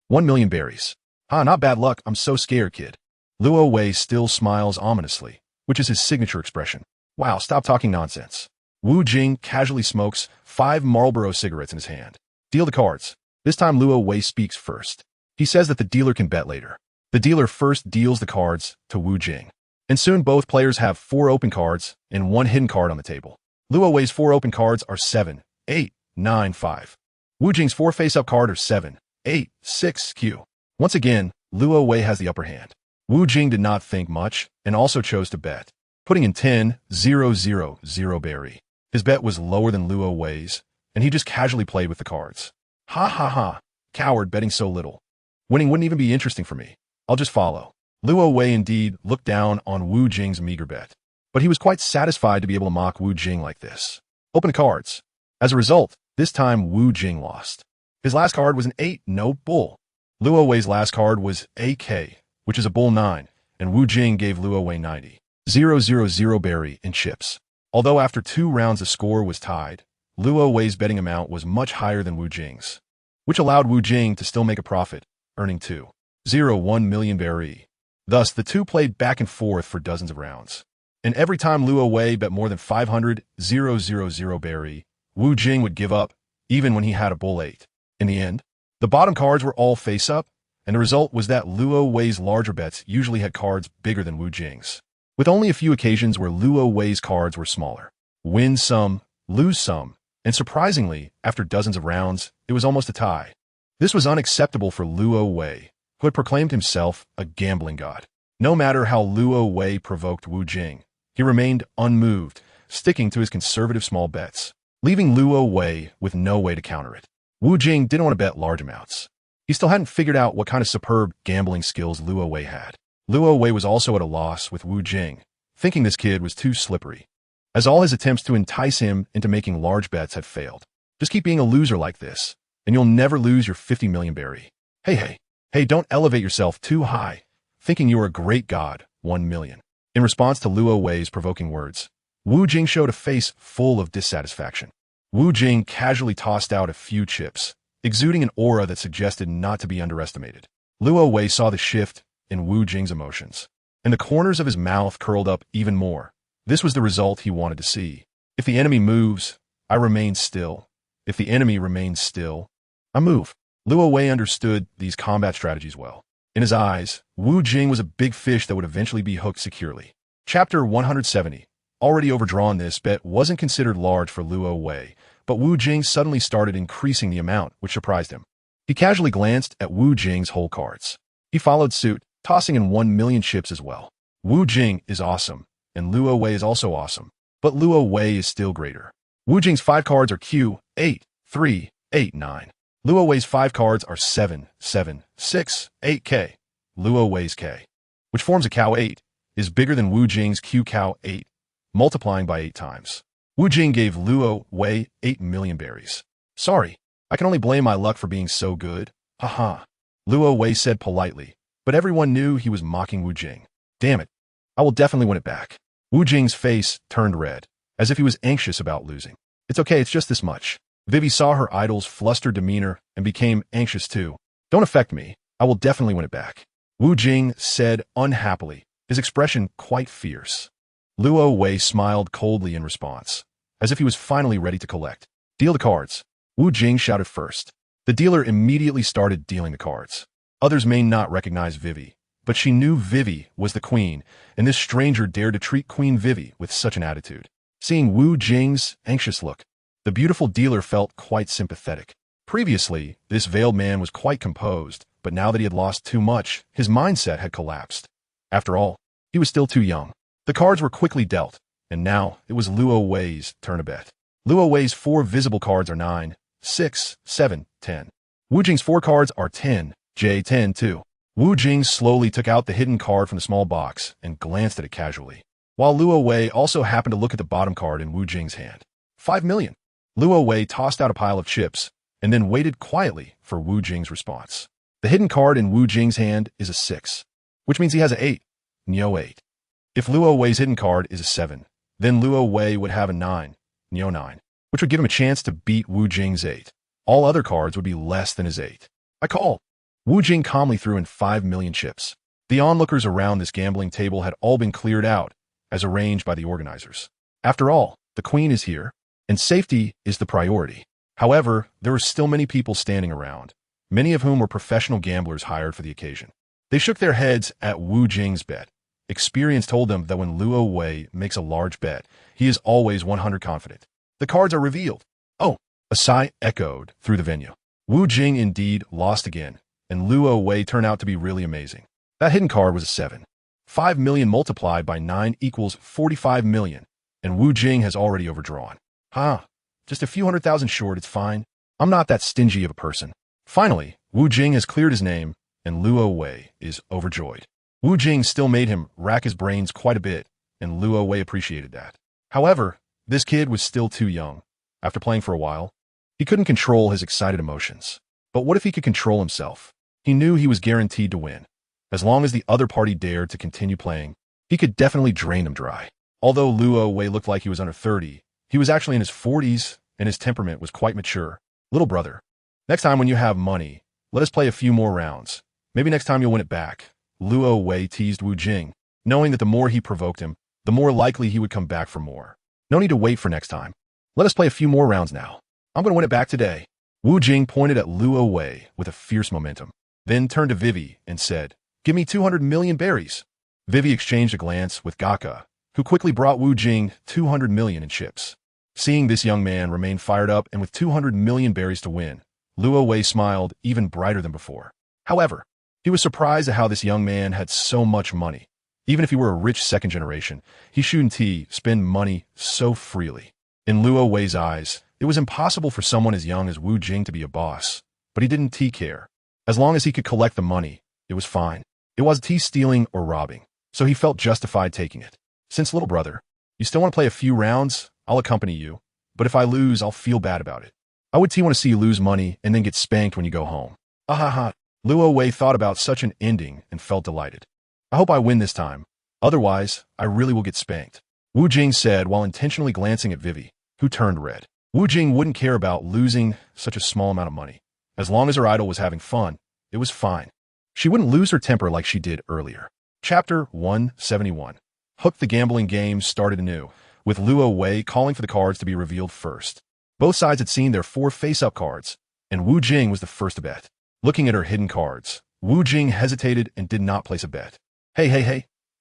1 million berries. Not bad luck, I'm so scared, kid. Luo Wei still smiles ominously, which is his signature expression. Wow, stop talking nonsense. Wu Jing casually smokes 5 Marlboro cigarettes in his hand. Deal the cards. This time Luo Wei speaks first. He says that the dealer can bet later. The dealer first deals the cards to Wu Jing. And soon both players have 4 open cards and 1 hidden card on the table. Luo Wei's 4 open cards are 7, 8, 9, 5. Wu Jing's 4 face-up card are 7, 8, 6, Q. Once again, Luo Wei has the upper hand. Wu Jing did not think much and also chose to bet, putting in 10,000 berry. His bet was lower than Luo Wei's, and he just casually played with the cards. Ha ha ha, coward betting so little. Winning wouldn't even be interesting for me. I'll just follow. Luo Wei indeed looked down on Wu Jing's meager bet, but he was quite satisfied to be able to mock Wu Jing like this. Open cards. As a result, this time Wu Jing lost. His last card was an 8, no bull. Luo Wei's last card was AK, which is a bull 9, and Wu Jing gave Luo Wei 90,000 berry in chips. Although after 2 rounds the score was tied, Luo Wei's betting amount was much higher than Wu Jing's, which allowed Wu Jing to still make a profit, earning 2.01 million berry. Thus, the two played back and forth for dozens of rounds. And every time Luo Wei bet more than 500,000 berry, Wu Jing would give up, even when he had a bull 8. In the end, the bottom cards were all face-up, and the result was that Luo Wei's larger bets usually had cards bigger than Wu Jing's, with only a few occasions where Luo Wei's cards were smaller. Win some, lose some, and surprisingly, after dozens of rounds, it was almost a tie. This was unacceptable for Luo Wei, who had proclaimed himself a gambling god. No matter how Luo Wei provoked Wu Jing, he remained unmoved, sticking to his conservative small bets, leaving Luo Wei with no way to counter it. Wu Jing didn't want to bet large amounts. He still hadn't figured out what kind of superb gambling skills Luo Wei had. Luo Wei was also at a loss with Wu Jing, thinking this kid was too slippery, as all his attempts to entice him into making large bets had failed. Just keep being a loser like this, and you'll never lose your 50 million berry. Hey, don't elevate yourself too high, thinking you are a great god, 1 million. In response to Luo Wei's provoking words, Wu Jing showed a face full of dissatisfaction. Wu Jing casually tossed out a few chips, exuding an aura that suggested not to be underestimated. Luo Wei saw the shift in Wu Jing's emotions, and the corners of his mouth curled up even more. This was the result he wanted to see. If the enemy moves, I remain still. If the enemy remains still, I move. Luo Wei understood these combat strategies well. In his eyes, Wu Jing was a big fish that would eventually be hooked securely. Chapter 170. Already overdrawn, this bet wasn't considered large for Luo Wei, but Wu Jing suddenly started increasing the amount, which surprised him. He casually glanced at Wu Jing's whole cards. He followed suit, tossing in 1 million chips as well. Wu Jing is awesome, and Luo Wei is also awesome, but Luo Wei is still greater. Wu Jing's 5 cards are Q, 8, 3, 8, 9. Luo Wei's 5 cards are 7, 7, 6, 8 K. Luo Wei's K, which forms a cow 8, is bigger than Wu Jing's Q cow 8, multiplying by 8 times. Wu Jing gave Luo Wei 8 million berries. Sorry, I can only blame my luck for being so good. Haha. Luo Wei said politely, but everyone knew he was mocking Wu Jing. Damn it. I will definitely win it back. Wu Jing's face turned red, as if he was anxious about losing. It's okay, it's just this much. Vivi saw her idol's flustered demeanor and became anxious too. Don't affect me. I will definitely win it back. Wu Jing said unhappily, his expression quite fierce. Luo Wei smiled coldly in response, as if he was finally ready to collect. Deal the cards. Wu Jing shouted first. The dealer immediately started dealing the cards. Others may not recognize Vivi, But she knew Vivi was the queen, and this stranger dared to treat Queen Vivi with such an attitude. Seeing Wu Jing's anxious look, the beautiful dealer felt quite sympathetic. Previously, this veiled man was quite composed, but now that he had lost too much, his mindset had collapsed. After all, he was still too young. The cards were quickly dealt, and now it was Luo Wei's turn to bet. Luo Wei's 4 visible cards are 9, 6, 7, 10. Wu Jing's 4 cards are 10, J 10, 2. Wu Jing slowly took out the hidden card from the small box and glanced at it casually, while Luo Wei also happened to look at the bottom card in Wu Jing's hand. 5 million. Luo Wei tossed out a pile of chips and then waited quietly for Wu Jing's response. The hidden card in Wu Jing's hand is a 6, which means he has an 8, Neo 8. If Luo Wei's hidden card is a 7, then Luo Wei would have a 9, Neo 9, which would give him a chance to beat Wu Jing's 8. All other cards would be less than his 8. I call. Wu Jing calmly threw in 5 million chips. The onlookers around this gambling table had all been cleared out, as arranged by the organizers. After all, the queen is here, and safety is the priority. However, there were still many people standing around, many of whom were professional gamblers hired for the occasion. They shook their heads at Wu Jing's bet. Experience told them that when Luo Wei makes a large bet, he is always 100 confident. The cards are revealed. Oh, a sigh echoed through the venue. Wu Jing indeed lost again, and Luo Wei turned out to be really amazing. That hidden card was a 7. 5 million multiplied by 9 equals 45 million, and Wu Jing has already overdrawn. Just a few 100,000 short, it's fine. I'm not that stingy of a person. Finally, Wu Jing has cleared his name, and Luo Wei is overjoyed. Wu Jing still made him rack his brains quite a bit, and Luo Wei appreciated that. However, this kid was still too young. After playing for a while, he couldn't control his excited emotions. But what if he could control himself? He knew he was guaranteed to win. As long as the other party dared to continue playing, he could definitely drain them dry. Although Luo Wei looked like he was under 30, he was actually in his 40s, and his temperament was quite mature. Little brother, next time when you have money, let us play a few more rounds. Maybe next time you'll win it back. Luo Wei teased Wu Jing, knowing that the more he provoked him, the more likely he would come back for more. No need to wait for next time. Let us play a few more rounds now. I'm going to win it back today. Wu Jing pointed at Luo Wei with a fierce momentum, then turned to Vivi and said, "Give me 200 million berries." Vivi exchanged a glance with Gaka, who quickly brought Wu Jing 200 million in chips. Seeing this young man remain fired up and with 200 million berries to win, Luo Wei smiled even brighter than before. However, he was surprised at how this young man had so much money. Even if he were a rich second generation, he shouldn't spend money so freely. In Luo Wei's eyes, it was impossible for someone as young as Wu Jing to be a boss, but he didn't care. As long as he could collect the money, it was fine. It wasn't stealing or robbing, so he felt justified taking it. Since little brother, you still want to play a few rounds? I'll accompany you, but if I lose, I'll feel bad about it. I would want to see you lose money and then get spanked when you go home. Ahaha. Luo Wei thought about such an ending and felt delighted. I hope I win this time. Otherwise, I really will get spanked. Wu Jing said while intentionally glancing at Vivi, who turned red. Wu Jing wouldn't care about losing such a small amount of money. As long as her idol was having fun, it was fine. She wouldn't lose her temper like she did earlier. Chapter 171. Hook. The gambling game started anew, with Luo Wei calling for the cards to be revealed first. Both sides had seen their 4 face-up cards, and Wu Jing was the first to bet. Looking at her hidden cards, Wu Jing hesitated and did not place a bet. Hey,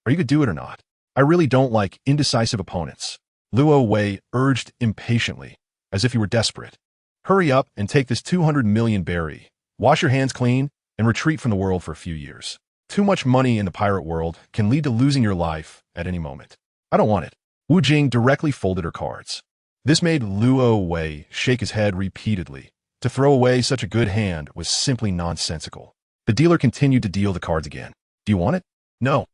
are you gonna do it or not? I really don't like indecisive opponents. Luo Wei urged impatiently, as if he were desperate. Hurry up and take this 200 million berry. Wash your hands clean and retreat from the world for a few years. Too much money in the pirate world can lead to losing your life at any moment. I don't want it. Wu Jing directly folded her cards. This made Luo Wei shake his head repeatedly. To throw away such a good hand was simply nonsensical. The dealer continued to deal the cards again. Do you want it? No.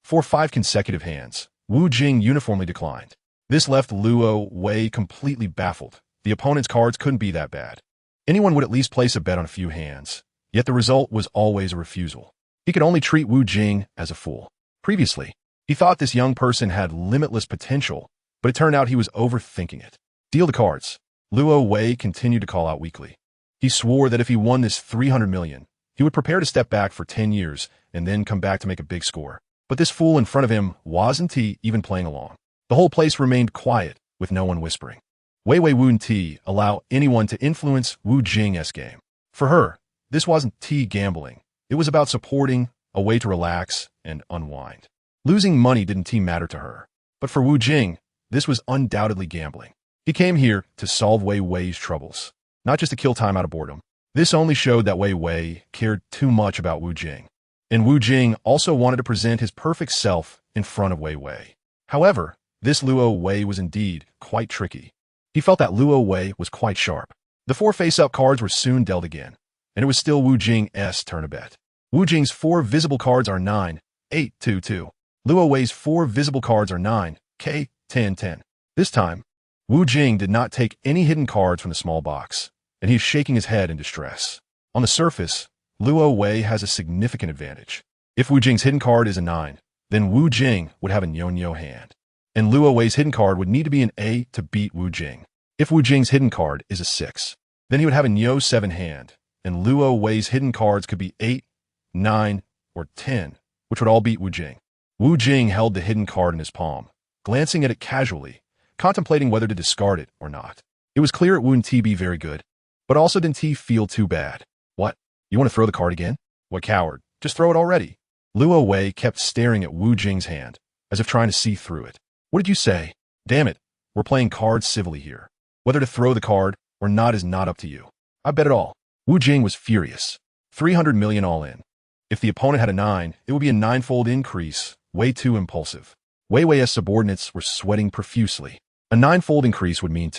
For 5 consecutive hands, Wu Jing uniformly declined. This left Luo Wei completely baffled. The opponent's cards couldn't be that bad. Anyone would at least place a bet on a few hands, yet the result was always a refusal. He could only treat Wu Jing as a fool. Previously, he thought this young person had limitless potential, but it turned out he was overthinking it. Deal the cards. Luo Wei continued to call out weakly. He swore that if he won this 300 million, he would prepare to step back for 10 years and then come back to make a big score. But this fool in front of him wasn't even playing along. The whole place remained quiet, with no one whispering. Wei wouldn't allow anyone to influence Wu Jing's game. For her, this wasn't gambling. It was about supporting a way to relax and unwind. Losing money didn't matter to her. But for Wu Jing, this was undoubtedly gambling. He came here to solve Wei Wei's troubles, not just to kill time out of boredom. This only showed that Wei Wei cared too much about Wu Jing. And Wu Jing also wanted to present his perfect self in front of Wei Wei. However, this Luo Wei was indeed quite tricky. He felt that Luo Wei was quite sharp. The 4 face-up cards were soon dealt again, and it was still Wu Jing's turn to bet. Wu Jing's 4 visible cards are 9, 8, 2, 2. Luo Wei's 4 visible cards are 9, K, 10, 10. This time, Wu Jing did not take any hidden cards from the small box, and he is shaking his head in distress. On the surface, Luo Wei has a significant advantage. If Wu Jing's hidden card is a 9, then Wu Jing would have a Nyo hand. And Luo Wei's hidden card would need to be an A to beat Wu Jing. If Wu Jing's hidden card is a 6, then he would have a Nyo 7 hand, and Luo Wei's hidden cards could be 8, 9, or 10, which would all beat Wu Jing. Wu Jing held the hidden card in his palm, glancing at it casually, contemplating whether to discard it or not. It was clear it wouldn't be very good, but also didn't feel too bad. What? You want to throw the card again? What coward? Just throw it already. Luo Wei kept staring at Wu Jing's hand, as if trying to see through it. What did you say? Damn it, we're playing cards civilly here. Whether to throw the card or not is not up to you. I bet it all. Wu Jing was furious. 300 million all in. If the opponent had a 9, it would be a 9-fold increase, way too impulsive. Wei Wei's subordinates were sweating profusely. A 9-fold increase would mean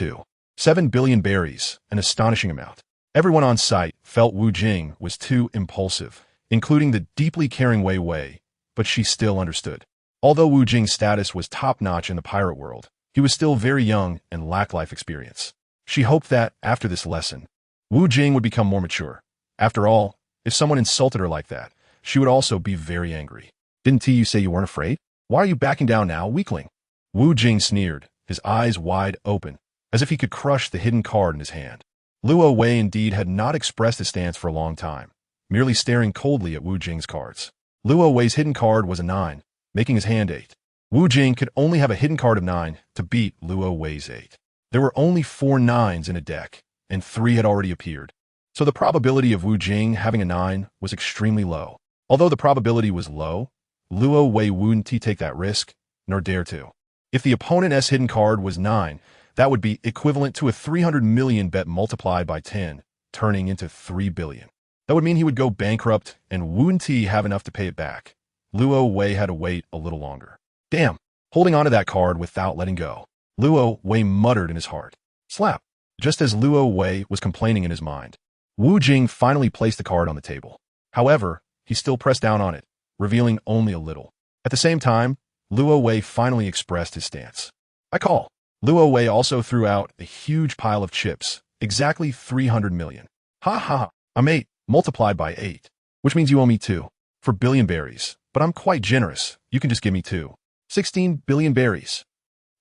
7 billion berries, an astonishing amount. Everyone on site felt Wu Jing was too impulsive, including the deeply caring Wei Wei, but she still understood. Although Wu Jing's status was top-notch in the pirate world, he was still very young and lacked life experience. She hoped that, after this lesson, Wu Jing would become more mature. After all, if someone insulted her like that, she would also be very angry. Didn't you say you weren't afraid? Why are you backing down now, weakling? Wu Jing sneered, his eyes wide open, as if he could crush the hidden card in his hand. Luo Wei indeed had not expressed his stance for a long time, merely staring coldly at Wu Jing's cards. Luo Wei's hidden card was a 9, making his hand 8. Wu Jing could only have a hidden card of 9 to beat Luo Wei's 8. There were only 4 9s in a deck, and 3 had already appeared. So the probability of Wu Jing having a 9 was extremely low. Although the probability was low, Luo Wei wouldn't take that risk, nor dare to. If the opponent's hidden card was 9, that would be equivalent to a 300 million bet multiplied by 10, turning into 3 billion. That would mean he would go bankrupt and wouldn't have enough to pay it back. Luo Wei had to wait a little longer. Damn, holding onto that card without letting go. Luo Wei muttered in his heart. Slap. Just as Luo Wei was complaining in his mind, Wu Jing finally placed the card on the table. However, he still pressed down on it, revealing only a little. At the same time, Luo Wei finally expressed his stance. I call. Luo Wei also threw out a huge pile of chips, exactly 300 million. Ha ha, I'm 8, multiplied by 8, which means you owe me 2 for billion berries, but I'm quite generous. You can just give me 16 billion berries.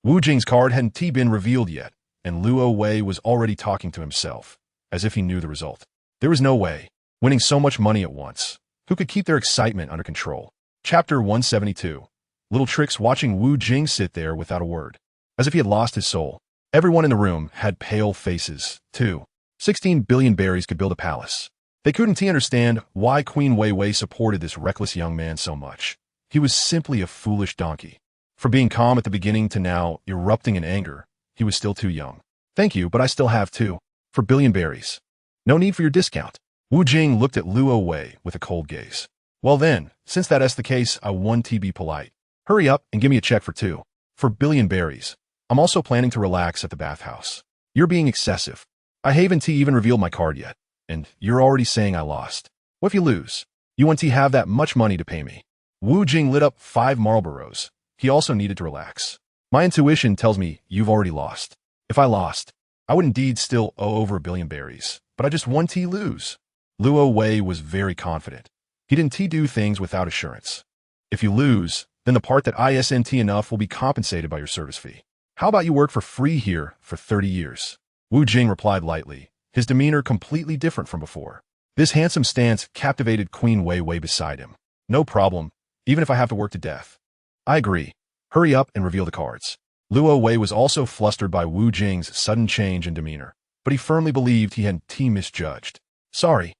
Wu Jing's card hadn't been revealed yet, and Luo Wei was already talking to himself, as if he knew the result. There was no way, winning so much money at once. Who could keep their excitement under control? Chapter 172. Little Tricks watching Wu Jing sit there without a word, as if he had lost his soul. Everyone in the room had pale faces, too. 16 billion berries could build a palace. They couldn't understand why Queen Wei Wei supported this reckless young man so much. He was simply a foolish donkey. From being calm at the beginning to now erupting in anger, he was still too young. Thank you, but I still have 2 for billion berries. No need for your discount. Wu Jing looked at Luo Wei with a cold gaze. Well then, since that's the case, I want to be polite. Hurry up and give me a check for 2 for billion berries. I'm also planning to relax at the bathhouse. You're being excessive. I haven't even revealed my card yet, and you're already saying I lost. What if you lose? You want to have that much money to pay me. Wu Jing lit up 5 Marlboros. He also needed to relax. My intuition tells me you've already lost. If I lost, I would indeed still owe over 1 billion berries, but I just want to lose. Luo Wei was very confident. He didn't do things without assurance. If you lose, then the part that isn't enough will be compensated by your service fee. How about you work for free here for 30 years? Wu Jing replied lightly, his demeanor completely different from before. This handsome stance captivated Queen Wei Wei beside him. No problem, even if I have to work to death. I agree. Hurry up and reveal the cards. Luo Wei was also flustered by Wu Jing's sudden change in demeanor, but he firmly believed he had misjudged. Sorry,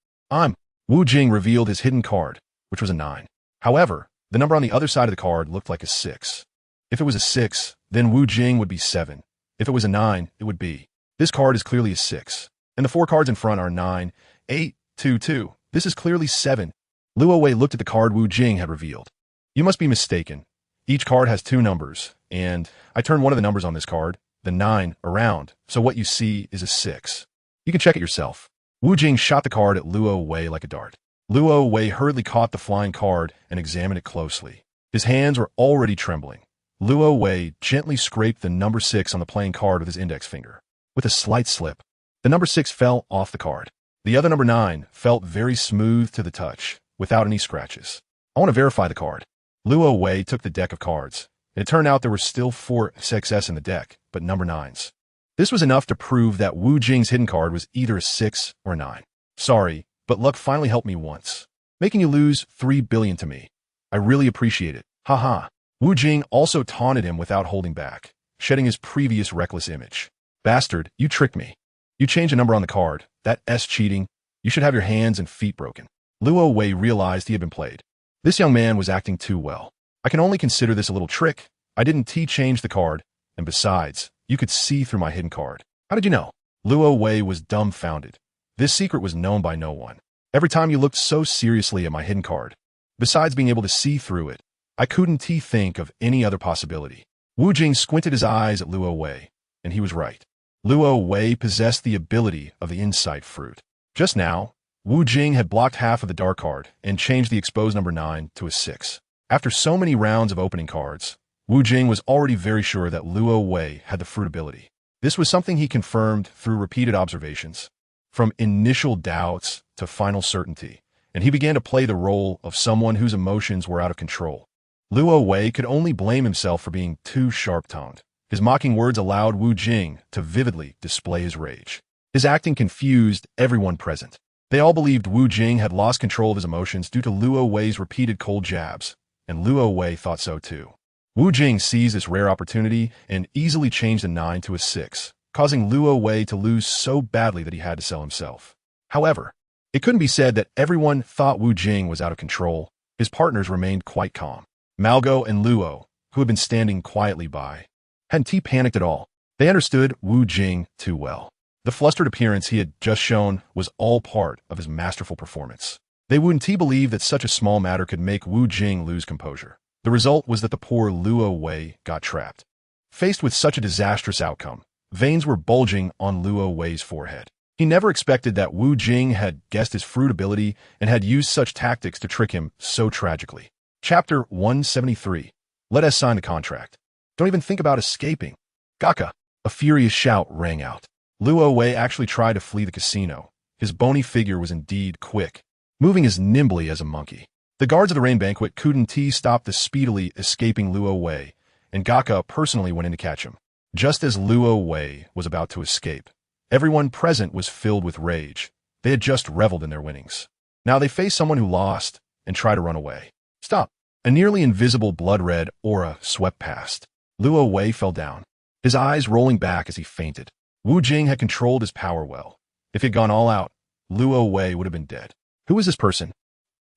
Wu Jing revealed his hidden card, which was a 9. However, the number on the other side of the card looked like a 6. If it was a 6, then Wu Jing would be 7. If it was a 9, it would be. This card is clearly a 6. And the 4 cards in front are 9, 8, 2, 2. This is clearly 7. Luo Wei looked at the card Wu Jing had revealed. You must be mistaken. Each card has 2 numbers, and I turned one of the numbers on this card, the 9, around, so what you see is a 6. You can check it yourself. Wu Jing shot the card at Luo Wei like a dart. Luo Wei hurriedly caught the flying card and examined it closely. His hands were already trembling. Luo Wei gently scraped the number 6 on the playing card with his index finger. With a slight slip, the number 6 fell off the card. The other number 9 felt very smooth to the touch, without any scratches. I want to verify the card. Luo Wei took the deck of cards. It turned out there were still 4 success in the deck, but number 9s. This was enough to prove that Wu Jing's hidden card was either a 6 or a 9. Sorry, but luck finally helped me once, making you lose 3 billion to me. I really appreciate it. Haha. Wu Jing also taunted him without holding back, shedding his previous reckless image. Bastard, you tricked me. You changed a number on the card. That S cheating. You should have your hands and feet broken. Luo Wei realized he had been played. This young man was acting too well. I can only consider this a little trick. I didn't change the card, and besides, you could see through my hidden card. How did you know? Luo Wei was dumbfounded. This secret was known by no one. Every time you looked so seriously at my hidden card, besides being able to see through it, I couldn't think of any other possibility. Wu Jing squinted his eyes at Luo Wei, and he was right. Luo Wei possessed the ability of the insight fruit. Just now, Wu Jing had blocked half of the dark card and changed the exposed number 9 to a 6. After so many rounds of opening cards, Wu Jing was already very sure that Luo Wei had the fruit ability. This was something he confirmed through repeated observations, from initial doubts to final certainty, and he began to play the role of someone whose emotions were out of control. Luo Wei could only blame himself for being too sharp-tongued. His mocking words allowed Wu Jing to vividly display his rage. His acting confused everyone present. They all believed Wu Jing had lost control of his emotions due to Luo Wei's repeated cold jabs, and Luo Wei thought so too. Wu Jing seized this rare opportunity and easily changed a 9 to a 6, causing Luo Wei to lose so badly that he had to sell himself. However, it couldn't be said that everyone thought Wu Jing was out of control. His partners remained quite calm. Malgo and Luo, who had been standing quietly by, hadn't panicked at all. They understood Wu Jing too well. The flustered appearance he had just shown was all part of his masterful performance. They wouldn't believe that such a small matter could make Wu Jing lose composure. The result was that the poor Luo Wei got trapped. Faced with such a disastrous outcome, veins were bulging on Luo Wei's forehead. He never expected that Wu Jing had guessed his fruit ability and had used such tactics to trick him so tragically. Chapter 173. Let us sign the contract. Don't even think about escaping. Gaka! A furious shout rang out. Luo Wei actually tried to flee the casino. His bony figure was indeed quick, moving as nimbly as a monkey. The guards of the rain banquet couldn't stop the speedily escaping Luo Wei, and Gaka personally went in to catch him. Just as Luo Wei was about to escape, everyone present was filled with rage. They had just reveled in their winnings. Now they faced someone who lost and tried to run away. Stop! A nearly invisible blood-red aura swept past. Luo Wei fell down, his eyes rolling back as he fainted. Wu Jing had controlled his power well. If he had gone all out, Luo Wei would have been dead. Who is this person?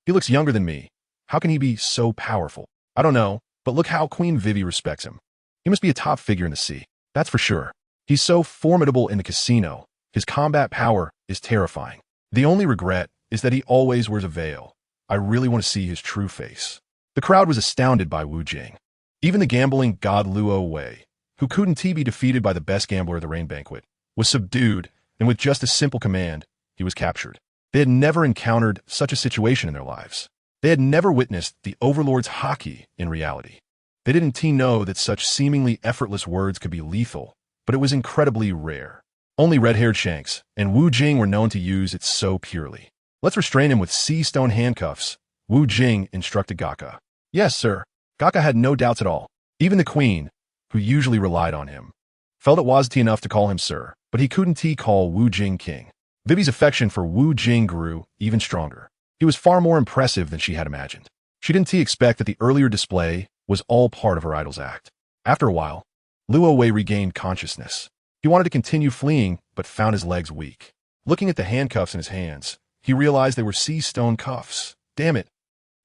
He looks younger than me. How can he be so powerful? I don't know, but look how Queen Vivi respects him. He must be a top figure in the sea, that's for sure. He's so formidable in the casino. His combat power is terrifying. The only regret is that he always wears a veil. I really want to see his true face. The crowd was astounded by Wu Jing. Even the gambling god Luo Wei, who couldn't be defeated by the best gambler of the rain banquet, was subdued, and with just a simple command, he was captured. They had never encountered such a situation in their lives. They had never witnessed the overlord's hockey in reality. They didn't know that such seemingly effortless words could be lethal, but it was incredibly rare. Only red-haired Shanks and Wu Jing were known to use it so purely. Let's restrain him with sea stone handcuffs, Wu Jing instructed Gaka. Yes, sir. Gaka had no doubts at all. Even the queen, who usually relied on him, felt it was enough to call him sir, but he couldn't call Wu Jing king. Vivi's affection for Wu Jing grew even stronger. He was far more impressive than she had imagined. She didn't expect that the earlier display was all part of her idol's act. After a while, Luo Wei regained consciousness. He wanted to continue fleeing, but found his legs weak. Looking at the handcuffs in his hands, he realized they were sea stone cuffs. Damn it.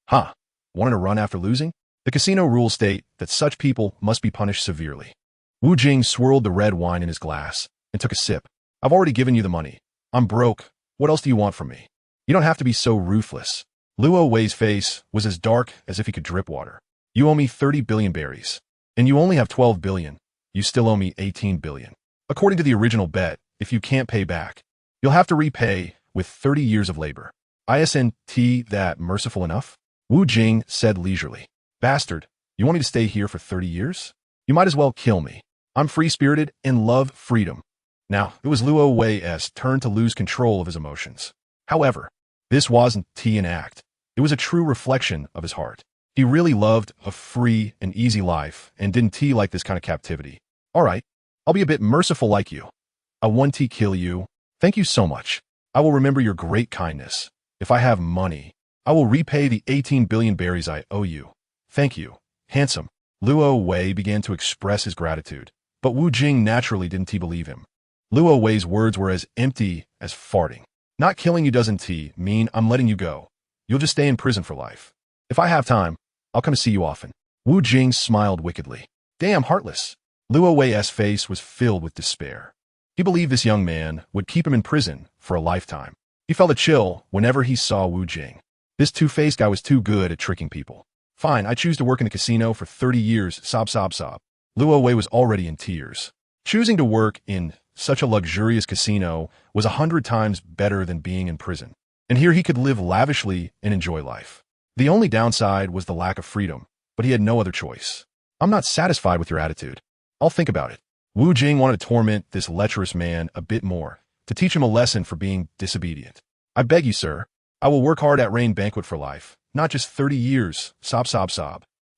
Huh. Wanted to run after losing? The casino rules state that such people must be punished severely. Wu Jing swirled the red wine in his glass and took a sip. I've already given you the money. I'm broke. What else do you want from me? You don't have to be so ruthless. Luo Wei's face was as dark as if he could drip water. You owe me 30 billion berries, and you only have 12 billion. You still owe me 18 billion. According to the original bet, if you can't pay back, you'll have to repay with 30 years of labor. Isn't that merciful enough? Wu Jing said leisurely. Bastard, you want me to stay here for 30 years? You might as well kill me. I'm free-spirited and love freedom. Now, it was Luo Wei's turn to lose control of his emotions. However, this wasn't an act. It was a true reflection of his heart. He really loved a free and easy life and didn't like this kind of captivity. All right, I'll be a bit merciful like you. I want to kill you. Thank you so much. I will remember your great kindness. If I have money, I will repay the 18 billion berries I owe you. Thank you, handsome. Luo Wei began to express his gratitude, but Wu Jing naturally didn't believe him. Luo Wei's words were as empty as farting. Not killing you doesn't mean I'm letting you go. You'll just stay in prison for life. If I have time, I'll come to see you often. Wu Jing smiled wickedly. Damn heartless. Luo Wei's face was filled with despair. He believed this young man would keep him in prison for a lifetime. He felt a chill whenever he saw Wu Jing. This two-faced guy was too good at tricking people. Fine, I choose to work in a casino for 30 years, sob. Luo Wei was already in tears. Choosing to work in such a luxurious casino was 100 times better than being in prison. And here he could live lavishly and enjoy life. The only downside was the lack of freedom, but he had no other choice. I'm not satisfied with your attitude. I'll think about it. Wu Jing wanted to torment this lecherous man a bit more, to teach him a lesson for being disobedient. I beg you, sir. I will work hard at Rain Banquet for life, not just 30 years, sob.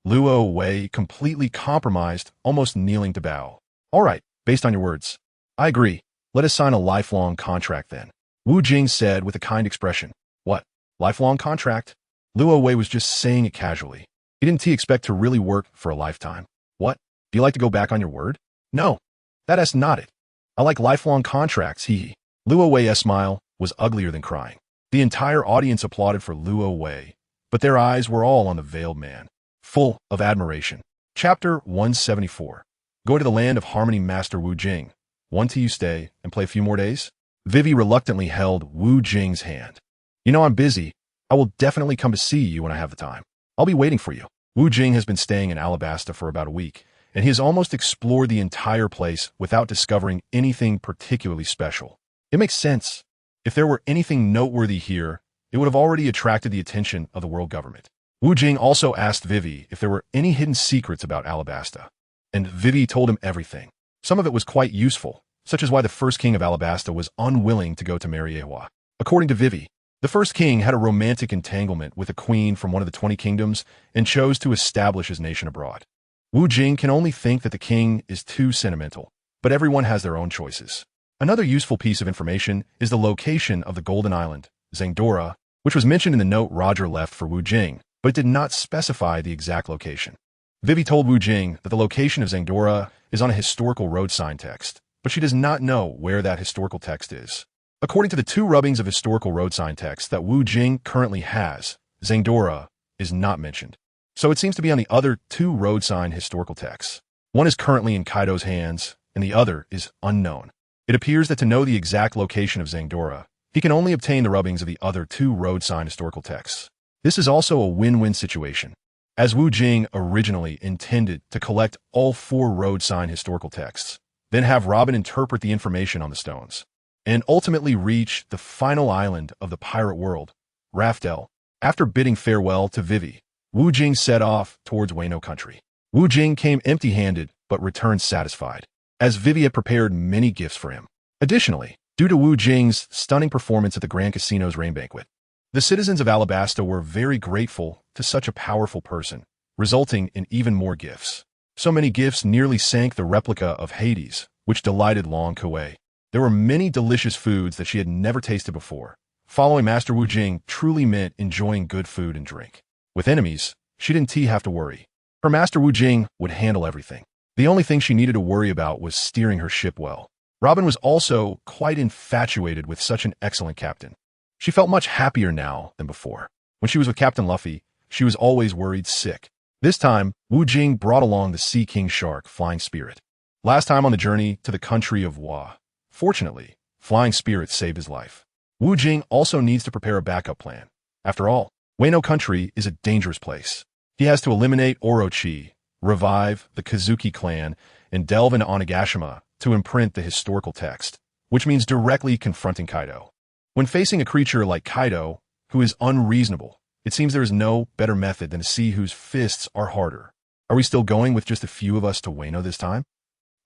Luo Wei completely compromised, almost kneeling to bow. All right, based on your words. I agree. Let us sign a lifelong contract then. Wu Jing said with a kind expression. What? Lifelong contract? Luo Wei was just saying it casually. He didn't expect to really work for a lifetime. What? Do you like to go back on your word? No. That's not it. I like lifelong contracts, hee. Luo Wei's smile was uglier than crying. The entire audience applauded for Luo Wei, but their eyes were all on the veiled man, full of admiration. Chapter 174. Go to the land of harmony, Master Wu Jing. Want you stay and play a few more days? Vivi reluctantly held Wu Jing's hand. You know I'm busy. I will definitely come to see you when I have the time. I'll be waiting for you. Wu Jing has been staying in Alabasta for about a week, and he has almost explored the entire place without discovering anything particularly special. It makes sense. If there were anything noteworthy here, it would have already attracted the attention of the world government. Wu Jing also asked Vivi if there were any hidden secrets about Alabasta, and Vivi told him everything. Some of it was quite useful, such as why the first king of Alabasta was unwilling to go to Miraculously. According to Vivi, the first king had a romantic entanglement with a queen from one of the 20 kingdoms and chose to establish his nation abroad. Wu Jing can only think that the king is too sentimental, but everyone has their own choices. Another useful piece of information is the location of the Golden Island, Zangdora, which was mentioned in the note Roger left for Wu Jing, but it did not specify the exact location. Vivi told Wu Jing that the location of Zangdora is on a historical road sign text, but she does not know where that historical text is. According to the 2 rubbings of historical road sign text that Wu Jing currently has, Zangdora is not mentioned. So it seems to be on the other 2 road sign historical texts. One is currently in Kaido's hands, and the other is unknown. It appears that to know the exact location of Zangdora, he can only obtain the rubbings of the other 2 road sign historical texts. This is also a win-win situation, as Wu Jing originally intended to collect all 4 road sign historical texts, then have Robin interpret the information on the stones, and ultimately reach the final island of the pirate world, Raftel. After bidding farewell to Vivi, Wu Jing set off towards Wano country. Wu Jing came empty-handed but returned satisfied, as Vivi had prepared many gifts for him. Additionally, due to Wu Jing's stunning performance at the Grand Casino's Rain Banquet, the citizens of Alabasta were very grateful to such a powerful person, resulting in even more gifts. So many gifts nearly sank the replica of Hades, which delighted Long Kuei. There were many delicious foods that she had never tasted before. Following Master Wu Jing truly meant enjoying good food and drink. With enemies, she didn't have to worry. Her Master Wu Jing would handle everything. The only thing she needed to worry about was steering her ship well. Robin was also quite infatuated with such an excellent captain. She felt much happier now than before. When she was with Captain Luffy, she was always worried sick. This time, Wu Jing brought along the Sea King Shark, Flying Spirit. Last time on the journey to the country of Wa. Fortunately, Flying Spirit saved his life. Wu Jing also needs to prepare a backup plan. After all, Wano Country is a dangerous place. He has to eliminate Orochi, revive the Kazuki clan, and delve into Onigashima to imprint the historical text, which means directly confronting Kaido. When facing a creature like Kaido, who is unreasonable, it seems there is no better method than to see whose fists are harder. Are we still going with just a few of us to Wano this time?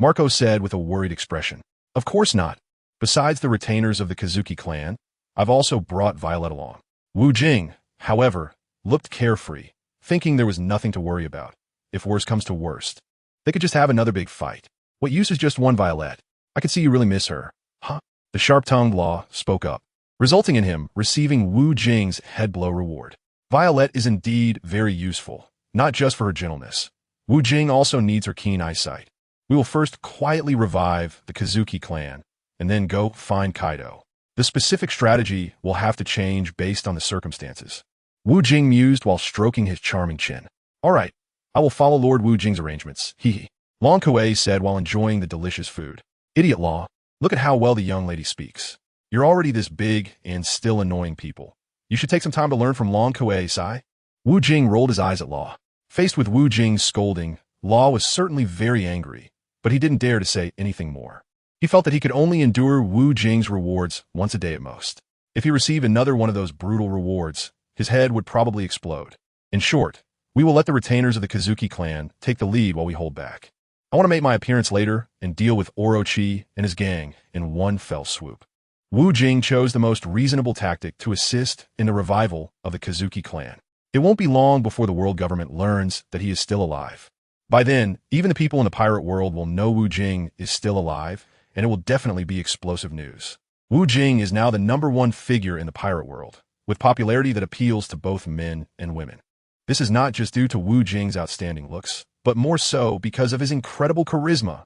Marco said with a worried expression. Of course not. Besides the retainers of the Kazuki clan, I've also brought Violet along. Wu Jing, however, looked carefree, thinking there was nothing to worry about. If worse comes to worst, they could just have another big fight. What use is just one Violet? I could see you really miss her. Huh? The sharp-tongued Law spoke up, resulting in him receiving Wu Jing's head blow reward. Violet is indeed very useful, not just for her gentleness. Wu Jing also needs her keen eyesight. We will first quietly revive the Kazuki clan, and then go find Kaido. The specific strategy will have to change based on the circumstances. Wu Jing mused while stroking his charming chin. All right, I will follow Lord Wu Jing's arrangements. Hee. Long Kuei said while enjoying the delicious food. Idiot Law, look at how well the young lady speaks. You're already this big and still annoying people. You should take some time to learn from Long Kuei, Sai. Wu Jing rolled his eyes at Law. Faced with Wu Jing's scolding, Law was certainly very angry, but he didn't dare to say anything more. He felt that he could only endure Wu Jing's rewards once a day at most. If he received another one of those brutal rewards, his head would probably explode. In short, we will let the retainers of the Kazuki clan take the lead while we hold back. I want to make my appearance later and deal with Orochi and his gang in one fell swoop. Wu Jing chose the most reasonable tactic to assist in the revival of the Kazuki clan. It won't be long before the world government learns that he is still alive. By then, even the people in the pirate world will know Wu Jing is still alive, and it will definitely be explosive news. Wu Jing is now the #1 figure in the pirate world, with popularity that appeals to both men and women. This is not just due to Wu Jing's outstanding looks, but more so because of his incredible charisma.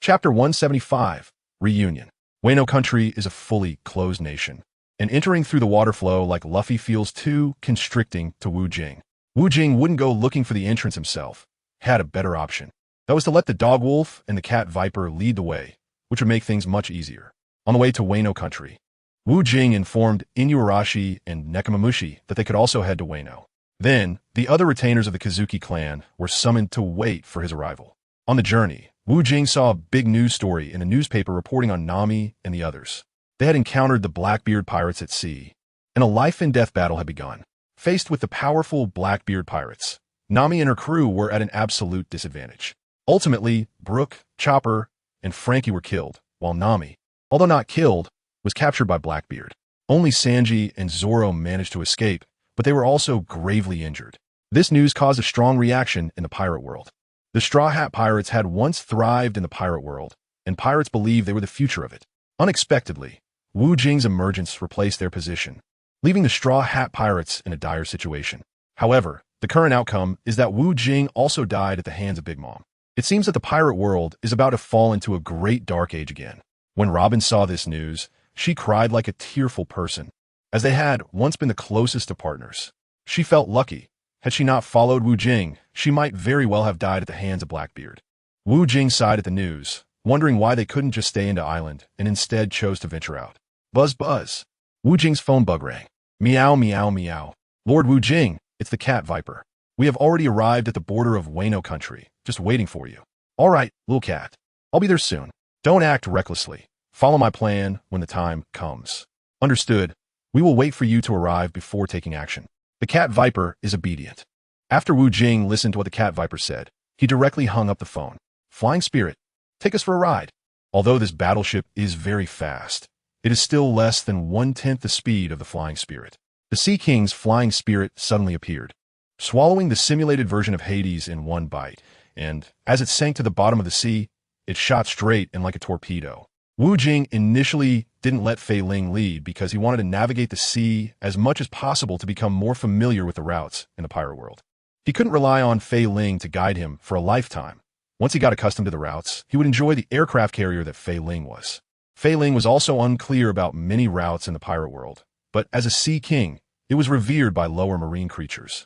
Chapter 175, Reunion. Wano Country is a fully closed nation, and entering through the water flow like Luffy feels too constricting to Wu Jing. Wu Jing wouldn't go looking for the entrance himself, had a better option. That was to let the Dog Wolf and the Cat Viper lead the way, which would make things much easier. On the way to Wano Country, Wu Jing informed Inuarashi and Nekomamushi that they could also head to Wano. Then, the other retainers of the Kazuki clan were summoned to wait for his arrival. On the journey, Wu Jing saw a big news story in a newspaper reporting on Nami and the others. They had encountered the Blackbeard pirates at sea, and a life-and-death battle had begun. Faced with the powerful Blackbeard pirates, Nami and her crew were at an absolute disadvantage. Ultimately, Brook, Chopper, and Frankie were killed, while Nami, although not killed, was captured by Blackbeard. Only Sanji and Zoro managed to escape, but they were also gravely injured. This news caused a strong reaction in the pirate world. The Straw Hat Pirates had once thrived in the pirate world, and pirates believed they were the future of it. Unexpectedly, Wu Jing's emergence replaced their position, leaving the Straw Hat Pirates in a dire situation. However, the current outcome is that Wu Jing also died at the hands of Big Mom. It seems that the pirate world is about to fall into a great dark age again. When Robin saw this news, she cried like a tearful person, as they had once been the closest of partners. She felt lucky. Had she not followed Wu Jing, she might very well have died at the hands of Blackbeard. Wu Jing sighed at the news, wondering why they couldn't just stay into island and instead chose to venture out. Buzz buzz. Wu Jing's phone bug rang. Meow meow meow. Lord Wu Jing, it's the Cat Viper. We have already arrived at the border of Wano Country, just waiting for you. All right, little cat. I'll be there soon. Don't act recklessly. Follow my plan when the time comes. Understood. We will wait for you to arrive before taking action. The Cat Viper is obedient. After Wu Jing listened to what the Cat Viper said, he directly hung up the phone. Flying Spirit, take us for a ride. Although this battleship is very fast, it is still less than 1/10 the speed of the Flying Spirit. The Sea King's Flying Spirit suddenly appeared, swallowing the simulated version of Hades in one bite, and as it sank to the bottom of the sea, it shot straight and like a torpedo. Wu Jing initially didn't let Fei Ling lead because he wanted to navigate the sea as much as possible to become more familiar with the routes in the pirate world. He couldn't rely on Fei Ling to guide him for a lifetime. Once he got accustomed to the routes, he would enjoy the aircraft carrier that Fei Ling was. Fei Ling was also unclear about many routes in the pirate world, but as a Sea King, it was revered by lower marine creatures.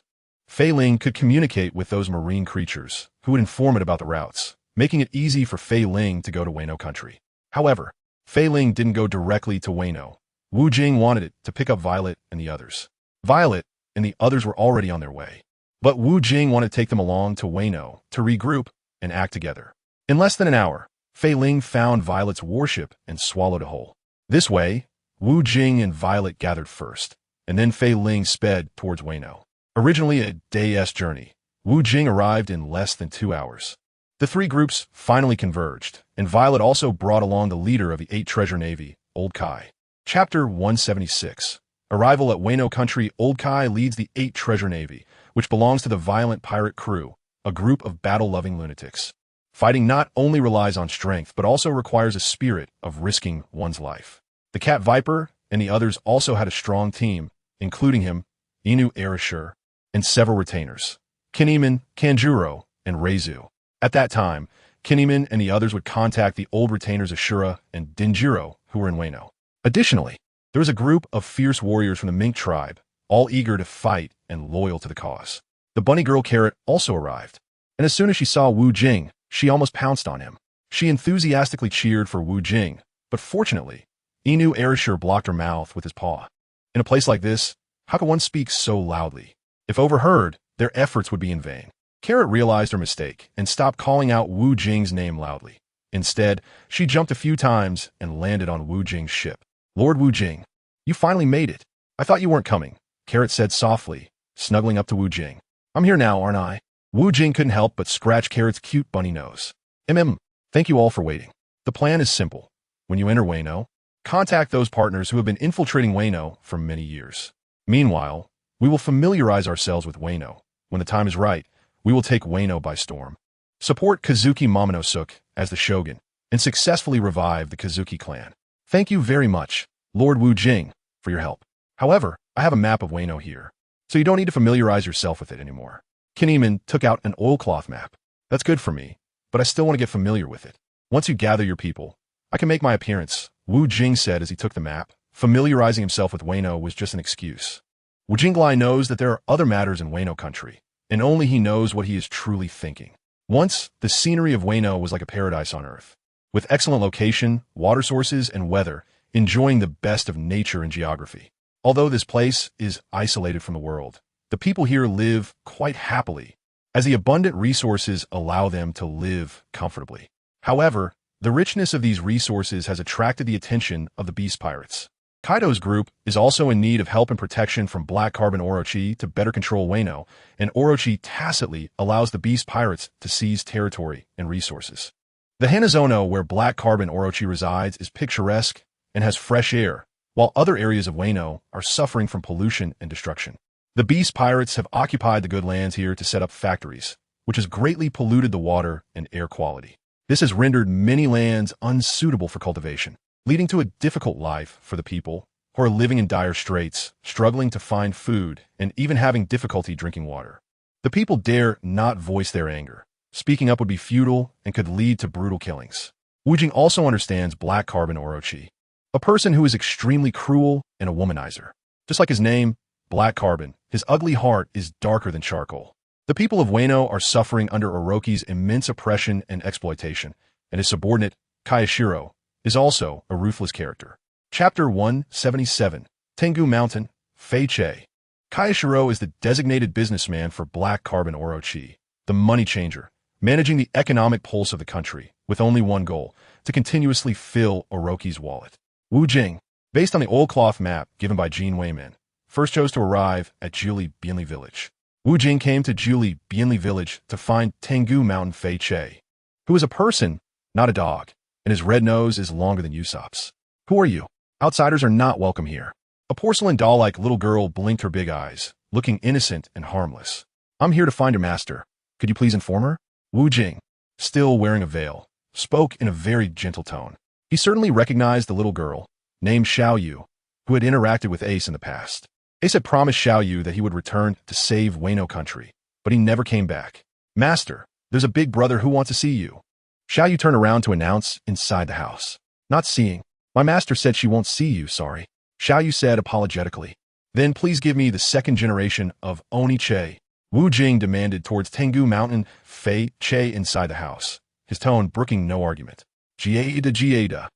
Fei Ling could communicate with those marine creatures, who would inform it about the routes, making it easy for Fei Ling to go to Wano country. However, Fei Ling didn't go directly to Wano. Wu Jing wanted it to pick up Violet and the others. Violet and the others were already on their way. But Wu Jing wanted to take them along to Wano to regroup and act together. In less than an hour, Fei Ling found Violet's warship and swallowed it whole. This way, Wu Jing and Violet gathered first, and then Fei Ling sped towards Wano. Originally a day's journey, Wu Jing arrived in less than 2 hours. The three groups finally converged, and Violet also brought along the leader of the 8 Treasure Navy, Old Kai. Chapter 176. Arrival at Wano Country. Old Kai leads the 8 Treasure Navy, which belongs to the violent pirate crew, a group of battle-loving lunatics. Fighting not only relies on strength, but also requires a spirit of risking one's life. The Cat Viper and the others also had a strong team, including him, Inu Arashur, and several retainers, Kinemon, Kanjuro, and Reizu. At that time, Kinemon and the others would contact the old retainers Ashura and Dinjiro, who were in Wano. Additionally, there was a group of fierce warriors from the Mink tribe, all eager to fight and loyal to the cause. The bunny girl Carrot also arrived, and as soon as she saw Wu Jing, she almost pounced on him. She enthusiastically cheered for Wu Jing, but fortunately, Inu Arashur blocked her mouth with his paw. In a place like this, how could one speak so loudly? If overheard, their efforts would be in vain. Carrot realized her mistake and stopped calling out Wu Jing's name loudly. Instead, she jumped a few times and landed on Wu Jing's ship. Lord Wu Jing, you finally made it. I thought you weren't coming, Carrot said softly, snuggling up to Wu Jing. I'm here now, aren't I? Wu Jing couldn't help but scratch Carrot's cute bunny nose. Thank you all for waiting. The plan is simple. When you enter Wano, contact those partners who have been infiltrating Wano for many years. Meanwhile, we will familiarize ourselves with Wano. When the time is right, we will take Wano by storm. Support Kazuki Momonosuke as the shogun, and successfully revive the Kazuki clan. Thank you very much, Lord Wu Jing, for your help. However, I have a map of Wano here, so you don't need to familiarize yourself with it anymore. Kinemon took out an oilcloth map. That's good for me, but I still want to get familiar with it. Once you gather your people, I can make my appearance, Wu Jing said as he took the map. Familiarizing himself with Wano was just an excuse. Wu Jinglai knows that there are other matters in Wano country, and only he knows what he is truly thinking. Once, the scenery of Wano was like a paradise on earth, with excellent location, water sources, and weather, enjoying the best of nature and geography. Although this place is isolated from the world, the people here live quite happily, as the abundant resources allow them to live comfortably. However, the richness of these resources has attracted the attention of the beast pirates. Kaido's group is also in need of help and protection from Black Carbon Orochi to better control Wano, and Orochi tacitly allows the beast pirates to seize territory and resources. The Hanazono where Black Carbon Orochi resides is picturesque and has fresh air, while other areas of Wano are suffering from pollution and destruction. The beast pirates have occupied the good lands here to set up factories, which has greatly polluted the water and air quality. This has rendered many lands unsuitable for cultivation, leading to a difficult life for the people who are living in dire straits, struggling to find food, and even having difficulty drinking water. The people dare not voice their anger. Speaking up would be futile and could lead to brutal killings. Wu Jing also understands Black Carbon Orochi, a person who is extremely cruel and a womanizer. Just like his name, Black Carbon, his ugly heart is darker than charcoal. The people of Wano are suffering under Orochi's immense oppression and exploitation, and his subordinate, Kayashiro, is also a ruthless character. Chapter 177. Tengu Mountain, Fei Che. Kayashiro is the designated businessman for Black Carbon Orochi, the money changer, managing the economic pulse of the country, with only one goal, to continuously fill Orochi's wallet. Wu Jing, based on the oilcloth map given by Jean Wayman, first chose to arrive at Juli Bianli Village. Wu Jing came to Juli Bianli Village to find Tengu Mountain Fei Che, who is a person, not a dog, and his red nose is longer than Usopp's. Who are you? Outsiders are not welcome here. A porcelain doll-like little girl blinked her big eyes, looking innocent and harmless. I'm here to find your master. Could you please inform her? Wu Jing, still wearing a veil, spoke in a very gentle tone. He certainly recognized the little girl, named Xiao Yu, who had interacted with Ace in the past. Ace had promised Xiao Yu that he would return to save Wano country, but he never came back. Master, there's a big brother who wants to see you. Xiao Yu turned around to announce inside the house. Not seeing. My master said she won't see you, sorry. Xiao Yu said apologetically. Then please give me the second generation of Oni Che. Wu Jing demanded towards Tengu Mountain Fei Che inside the house, his tone brooking no argument. Jiada Jiada.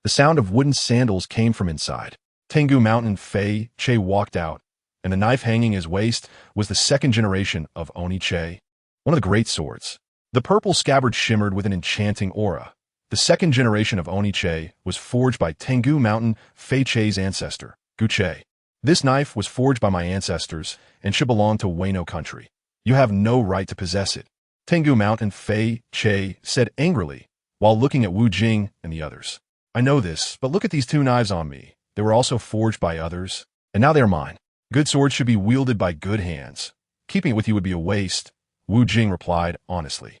The sound of wooden sandals came from inside. Tengu Mountain Fei Che walked out, and the knife hanging his waist was the second generation of Oni Che, one of the great swords. The purple scabbard shimmered with an enchanting aura. The second generation of Oni Che was forged by Tengu Mountain Fei Che's ancestor, Gu Che. This knife was forged by my ancestors and should belong to Wano country. You have no right to possess it, Tengu Mountain Fei Che said angrily, while looking at Wu Jing and the others. I know this, but look at these two knives on me. They were also forged by others, and now they are mine. Good swords should be wielded by good hands. Keeping it with you would be a waste, Wu Jing replied honestly.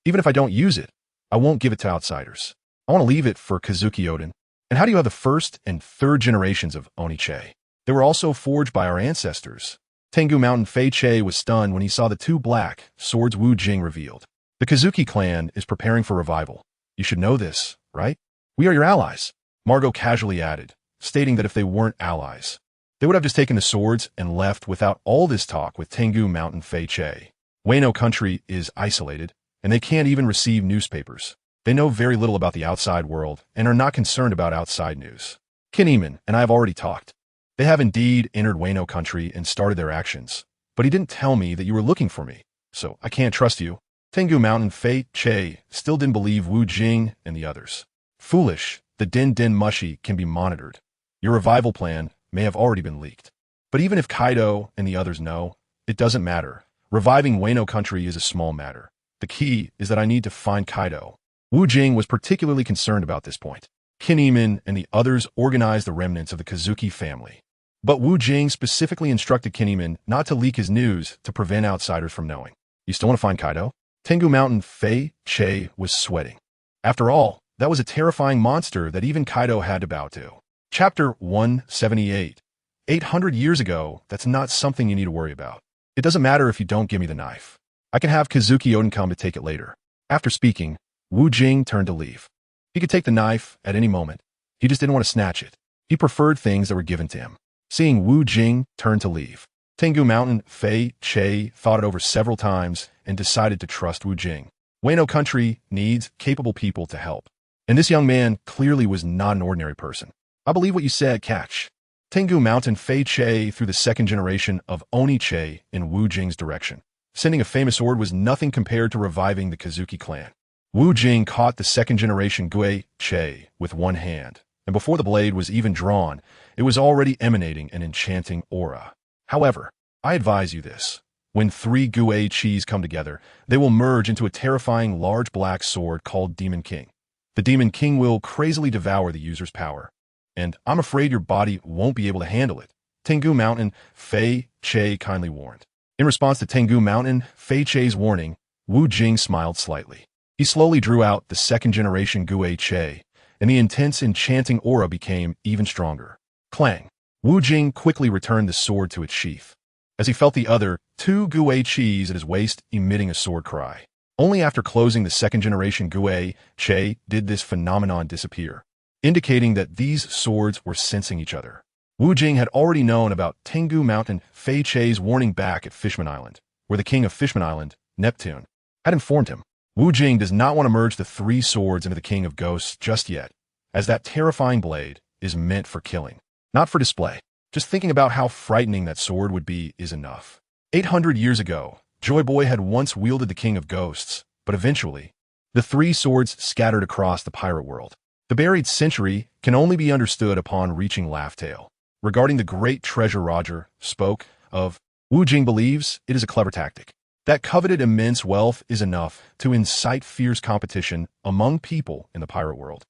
Even if I don't use it, I won't give it to outsiders. I want to leave it for Kazuki Oden. And how do you have the first and third generations of Oni Che? They were also forged by our ancestors. Tengu Mountain Fei Che was stunned when he saw the two black swords Wu Jing revealed. The Kazuki clan is preparing for revival. You should know this, right? We are your allies, Margot casually added, stating that if they weren't allies, they would have just taken the swords and left without all this talk with Tengu Mountain Fei Che. Wano country is isolated, and they can't even receive newspapers. They know very little about the outside world and are not concerned about outside news. Kinemon and I have already talked. They have indeed entered Wano country and started their actions, but he didn't tell me that you were looking for me, so I can't trust you. Tengu Mountain Fei Che still didn't believe Wu Jing and the others. Foolish, the Din Din Mushi can be monitored. Your revival plan may have already been leaked. But even if Kaido and the others know, it doesn't matter. Reviving Wano country is a small matter. The key is that I need to find Kaido. Wu Jing was particularly concerned about this point. Kinemon and the others organized the remnants of the Kazuki family. But Wu Jing specifically instructed Kinemon not to leak his news to prevent outsiders from knowing. You still want to find Kaido? Tengu Mountain Fei Che was sweating. After all, that was a terrifying monster that even Kaido had to bow to. Chapter 178. 800 years ago, that's not something you need to worry about. It doesn't matter if you don't give me the knife. I can have Kazuki Oden come to take it later. After speaking, Wu Jing turned to leave. He could take the knife at any moment. He just didn't want to snatch it. He preferred things that were given to him. Seeing Wu Jing turn to leave, Tengu Mountain Fei Che thought it over several times and decided to trust Wu Jing. Wano country needs capable people to help. And this young man clearly was not an ordinary person. I believe what you said, catch. Tengu Mountain Fei Che threw the second generation of Oni Che in Wu Jing's direction. Sending a famous sword was nothing compared to reviving the Kazuki clan. Wu Jing caught the second generation Gue Che with one hand, and before the blade was even drawn, it was already emanating an enchanting aura. However, I advise you this. When three Gue Chis come together, they will merge into a terrifying large black sword called Demon King. The Demon King will crazily devour the user's power, and I'm afraid your body won't be able to handle it, Tengu Mountain Fei Che kindly warned. In response to Tengu Mountain Fei Che's warning, Wu Jing smiled slightly. He slowly drew out the second generation Gue Che, and the intense enchanting aura became even stronger. Clang! Wu Jing quickly returned the sword to its sheath, as he felt the other two Gue Chis at his waist emitting a sword cry. Only after closing the second generation Gue Che did this phenomenon disappear, indicating that these swords were sensing each other. Wu Jing had already known about Tengu Mountain Fei Che's warning back at Fishman Island, where the king of Fishman Island, Neptune, had informed him. Wu Jing does not want to merge the three swords into the King of Ghosts just yet, as that terrifying blade is meant for killing, not for display. Just thinking about how frightening that sword would be is enough. 800 years ago, Joy Boy had once wielded the King of Ghosts, but eventually, the three swords scattered across the pirate world. The buried century can only be understood upon reaching Laugh Tale. Regarding the great treasure Roger spoke of, Wu Jing believes it is a clever tactic. That coveted immense wealth is enough to incite fierce competition among people in the pirate world.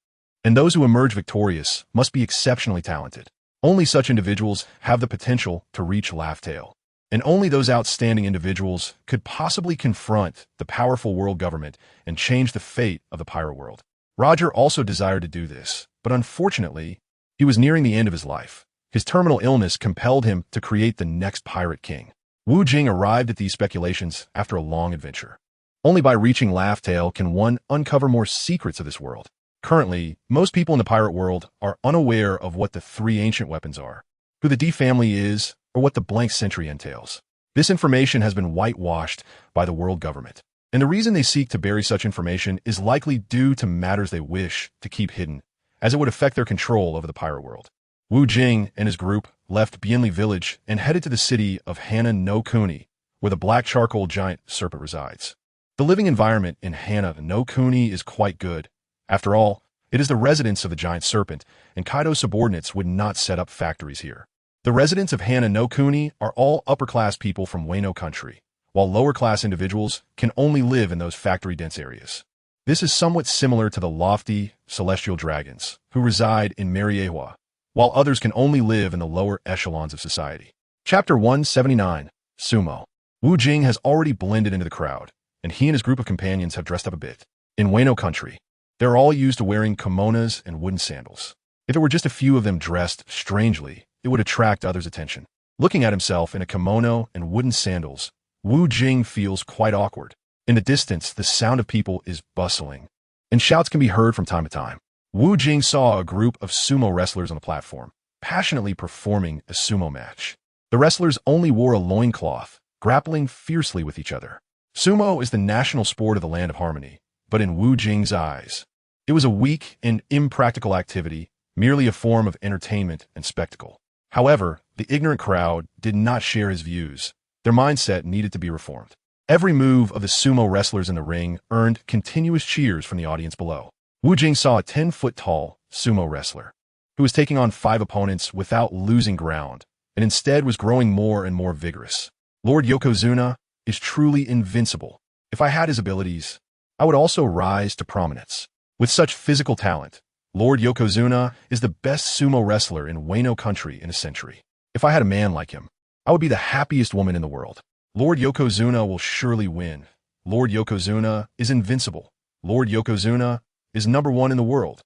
And those who emerge victorious must be exceptionally talented. Only such individuals have the potential to reach Laugh Tale. And only those outstanding individuals could possibly confront the powerful world government and change the fate of the pirate world. Roger also desired to do this, but unfortunately, he was nearing the end of his life. His terminal illness compelled him to create the next pirate king. Wu Jing arrived at these speculations after a long adventure. Only by reaching Laugh Tale can one uncover more secrets of this world. Currently, most people in the pirate world are unaware of what the three ancient weapons are, who the D family is, or what the blank century entails. This information has been whitewashed by the world government. And the reason they seek to bury such information is likely due to matters they wish to keep hidden, as it would affect their control over the pirate world. Wu Jing and his group left Bianli village and headed to the city of Hana no Kuni, where the black charcoal giant serpent resides. The living environment in Hana no Kuni is quite good. After all, it is the residence of the giant serpent, and Kaido's subordinates would not set up factories here. The residents of Hana no Kuni are all upper-class people from Wano country, while lower-class individuals can only live in those factory-dense areas. This is somewhat similar to the lofty, celestial dragons, who reside in Miraculously, while others can only live in the lower echelons of society. Chapter 179, Sumo. Wu Jing has already blended into the crowd, and he and his group of companions have dressed up a bit. In Wano country, they're all used to wearing kimonos and wooden sandals. If there were just a few of them dressed strangely, it would attract others' attention. Looking at himself in a kimono and wooden sandals, Wu Jing feels quite awkward. In the distance, the sound of people is bustling, and shouts can be heard from time to time. Wu Jing saw a group of sumo wrestlers on the platform, passionately performing a sumo match. The wrestlers only wore a loincloth, grappling fiercely with each other. Sumo is the national sport of the Land of Harmony, but in Wu Jing's eyes, it was a weak and impractical activity, merely a form of entertainment and spectacle. However, the ignorant crowd did not share his views. Their mindset needed to be reformed. Every move of the sumo wrestlers in the ring earned continuous cheers from the audience below. Wu Jing saw a 10-foot-tall sumo wrestler who was taking on 5 opponents without losing ground, and instead was growing more and more vigorous. Lord Yokozuna is truly invincible. If I had his abilities, I would also rise to prominence. With such physical talent, Lord Yokozuna is the best sumo wrestler in Wano country in a century. If I had a man like him, I would be the happiest woman in the world. Lord Yokozuna will surely win. Lord Yokozuna is invincible. Lord Yokozuna is #1 in the world.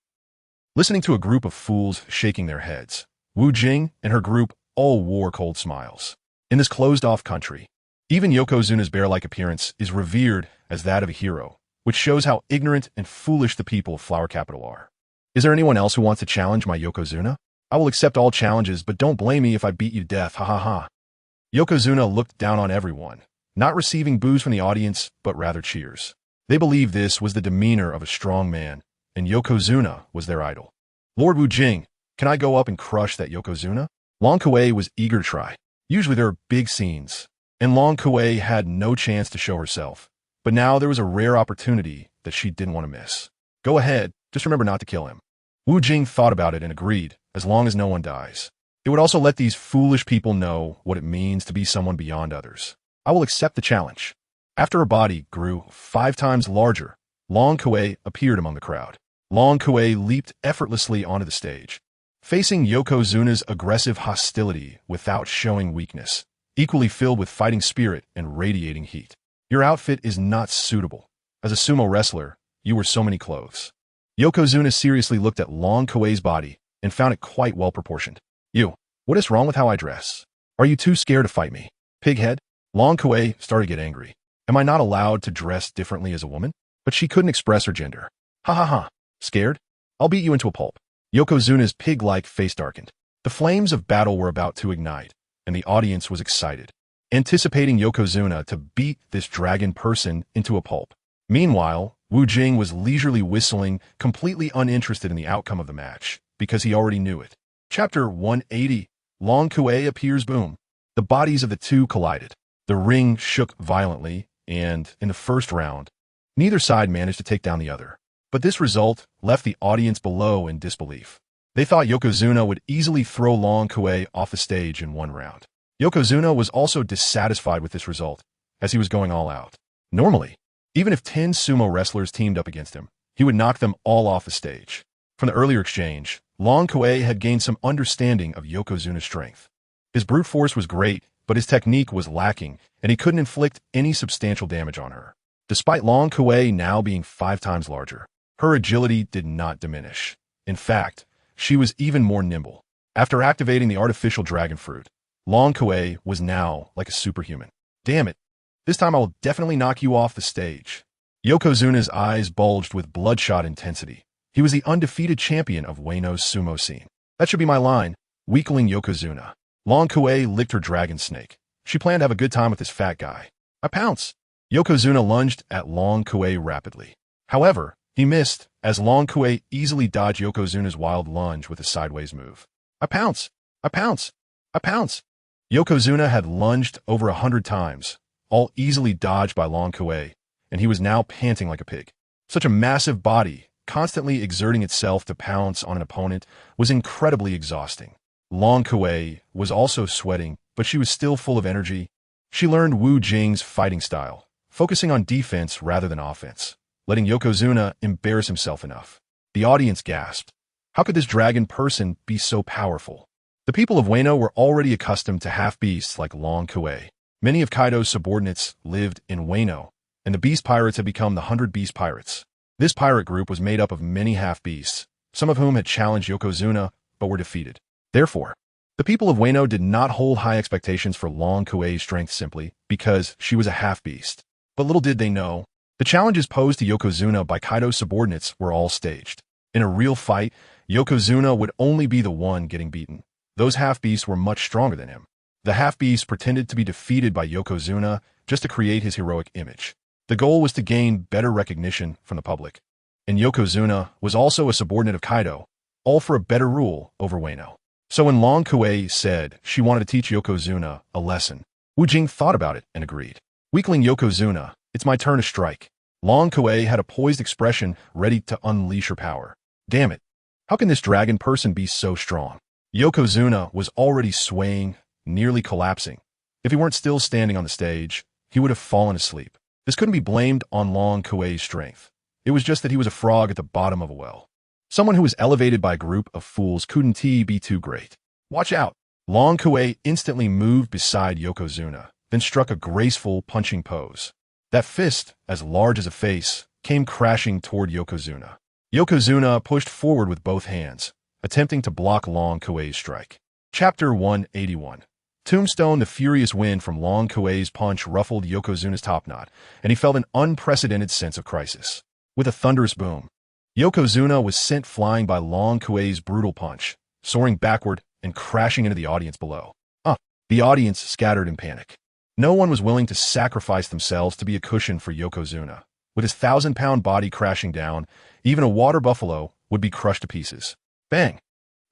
Listening to a group of fools shaking their heads, Wu Jing and her group all wore cold smiles. In this closed-off country, even Yokozuna's bear-like appearance is revered as that of a hero, which shows how ignorant and foolish the people of Flower Capital are. Is there anyone else who wants to challenge my Yokozuna? I will accept all challenges, but don't blame me if I beat you to death, ha ha ha. Yokozuna looked down on everyone, not receiving boos from the audience, but rather cheers. They believed this was the demeanor of a strong man, and Yokozuna was their idol. Lord Wu Jing, can I go up and crush that Yokozuna? Long Kuei was eager to try. Usually there are big scenes, and Long Kuei had no chance to show herself. But now there was a rare opportunity that she didn't want to miss. Go ahead, just remember not to kill him. Wu Jing thought about it and agreed, as long as no one dies. It would also let these foolish people know what it means to be someone beyond others. I will accept the challenge. After her body grew 5 times larger, Long Kuei appeared among the crowd. Long Kuei leaped effortlessly onto the stage, facing Yokozuna's aggressive hostility without showing weakness, equally filled with fighting spirit and radiating heat. Your outfit is not suitable. As a sumo wrestler, you wear so many clothes. Yokozuna seriously looked at Long Kuei's body and found it quite well proportioned. What is wrong with how I dress? Are you too scared to fight me? Pighead? Long Kuei started to get angry. Am I not allowed to dress differently as a woman? But she couldn't express her gender. Ha ha ha. Scared? I'll beat you into a pulp. Yokozuna's pig-like face darkened. The flames of battle were about to ignite, and the audience was excited, anticipating Yokozuna to beat this dragon person into a pulp. Meanwhile, Wu Jing was leisurely whistling, completely uninterested in the outcome of the match, because he already knew it. Chapter 180, Long Kuei appears boom. The bodies of the two collided. The ring shook violently, and, in the first round, neither side managed to take down the other. But this result left the audience below in disbelief. They thought Yokozuna would easily throw Long Kuei off the stage in 1 round. Yokozuna was also dissatisfied with this result, as he was going all out. Normally, even if 10 sumo wrestlers teamed up against him, he would knock them all off the stage. From the earlier exchange, Long Kuei had gained some understanding of Yokozuna's strength. His brute force was great, but his technique was lacking, and he couldn't inflict any substantial damage on her. Despite Long Kuei now being 5 times larger, her agility did not diminish. In fact, she was even more nimble. After activating the artificial dragon fruit, Long Kuei was now like a superhuman. Damn it, this time I will definitely knock you off the stage. Yokozuna's eyes bulged with bloodshot intensity. He was the undefeated champion of Wano's sumo scene. That should be my line, weakling Yokozuna. Long Kuei licked her dragon snake, She planned to have a good time with this fat guy. I pounce. Yokozuna lunged at Long Kuei rapidly. However, he missed, as Long Kuei easily dodged Yokozuna's wild lunge with a sideways move. I pounce. I pounce. I pounce. Yokozuna had lunged over 100 times, all easily dodged by Long Kuei, and he was now panting like a pig. Such a massive body, constantly exerting itself to pounce on an opponent, was incredibly exhausting. Long Kuei was also sweating, but she was still full of energy. She learned Wu Jing's fighting style, focusing on defense rather than offense, letting Yokozuna embarrass himself enough. The audience gasped. How could this dragon person be so powerful? The people of Wano were already accustomed to half-beasts like Long Kuei. Many of Kaido's subordinates lived in Wano, and the Beast Pirates had become the 100 Beast Pirates. This pirate group was made up of many half-beasts, some of whom had challenged Yokozuna but were defeated. Therefore, the people of Wano did not hold high expectations for Long Kuei's strength simply because she was a half-beast. But little did they know, the challenges posed to Yokozuna by Kaido's subordinates were all staged. In a real fight, Yokozuna would only be the one getting beaten. Those half-beasts were much stronger than him. The half-beasts pretended to be defeated by Yokozuna just to create his heroic image. The goal was to gain better recognition from the public. And Yokozuna was also a subordinate of Kaido, all for a better rule over Wano. So when Long Kuei said she wanted to teach Yokozuna a lesson, Wu Jing thought about it and agreed. Weakling Yokozuna, it's my turn to strike. Long Kuei had a poised expression ready to unleash her power. Damn it. How can this dragon person be so strong? Yokozuna was already swaying, nearly collapsing. If he weren't still standing on the stage, he would have fallen asleep. This couldn't be blamed on Long Kuei's strength. It was just that he was a frog at the bottom of a well. Someone who was elevated by a group of fools couldn't be too great. Watch out! Long Kuei instantly moved beside Yokozuna, then struck a graceful punching pose. That fist, as large as a face, came crashing toward Yokozuna. Yokozuna pushed forward with both hands, attempting to block Long Kuei's strike. Chapter 181. Tombstone. The furious wind from Long Kuei's punch ruffled Yokozuna's topknot, and he felt an unprecedented sense of crisis. With a thunderous boom, Yokozuna was sent flying by Long Kuei's brutal punch, soaring backward and crashing into the audience below. The audience scattered in panic. No one was willing to sacrifice themselves to be a cushion for Yokozuna. With his 1,000-pound body crashing down, even a water buffalo would be crushed to pieces. Bang!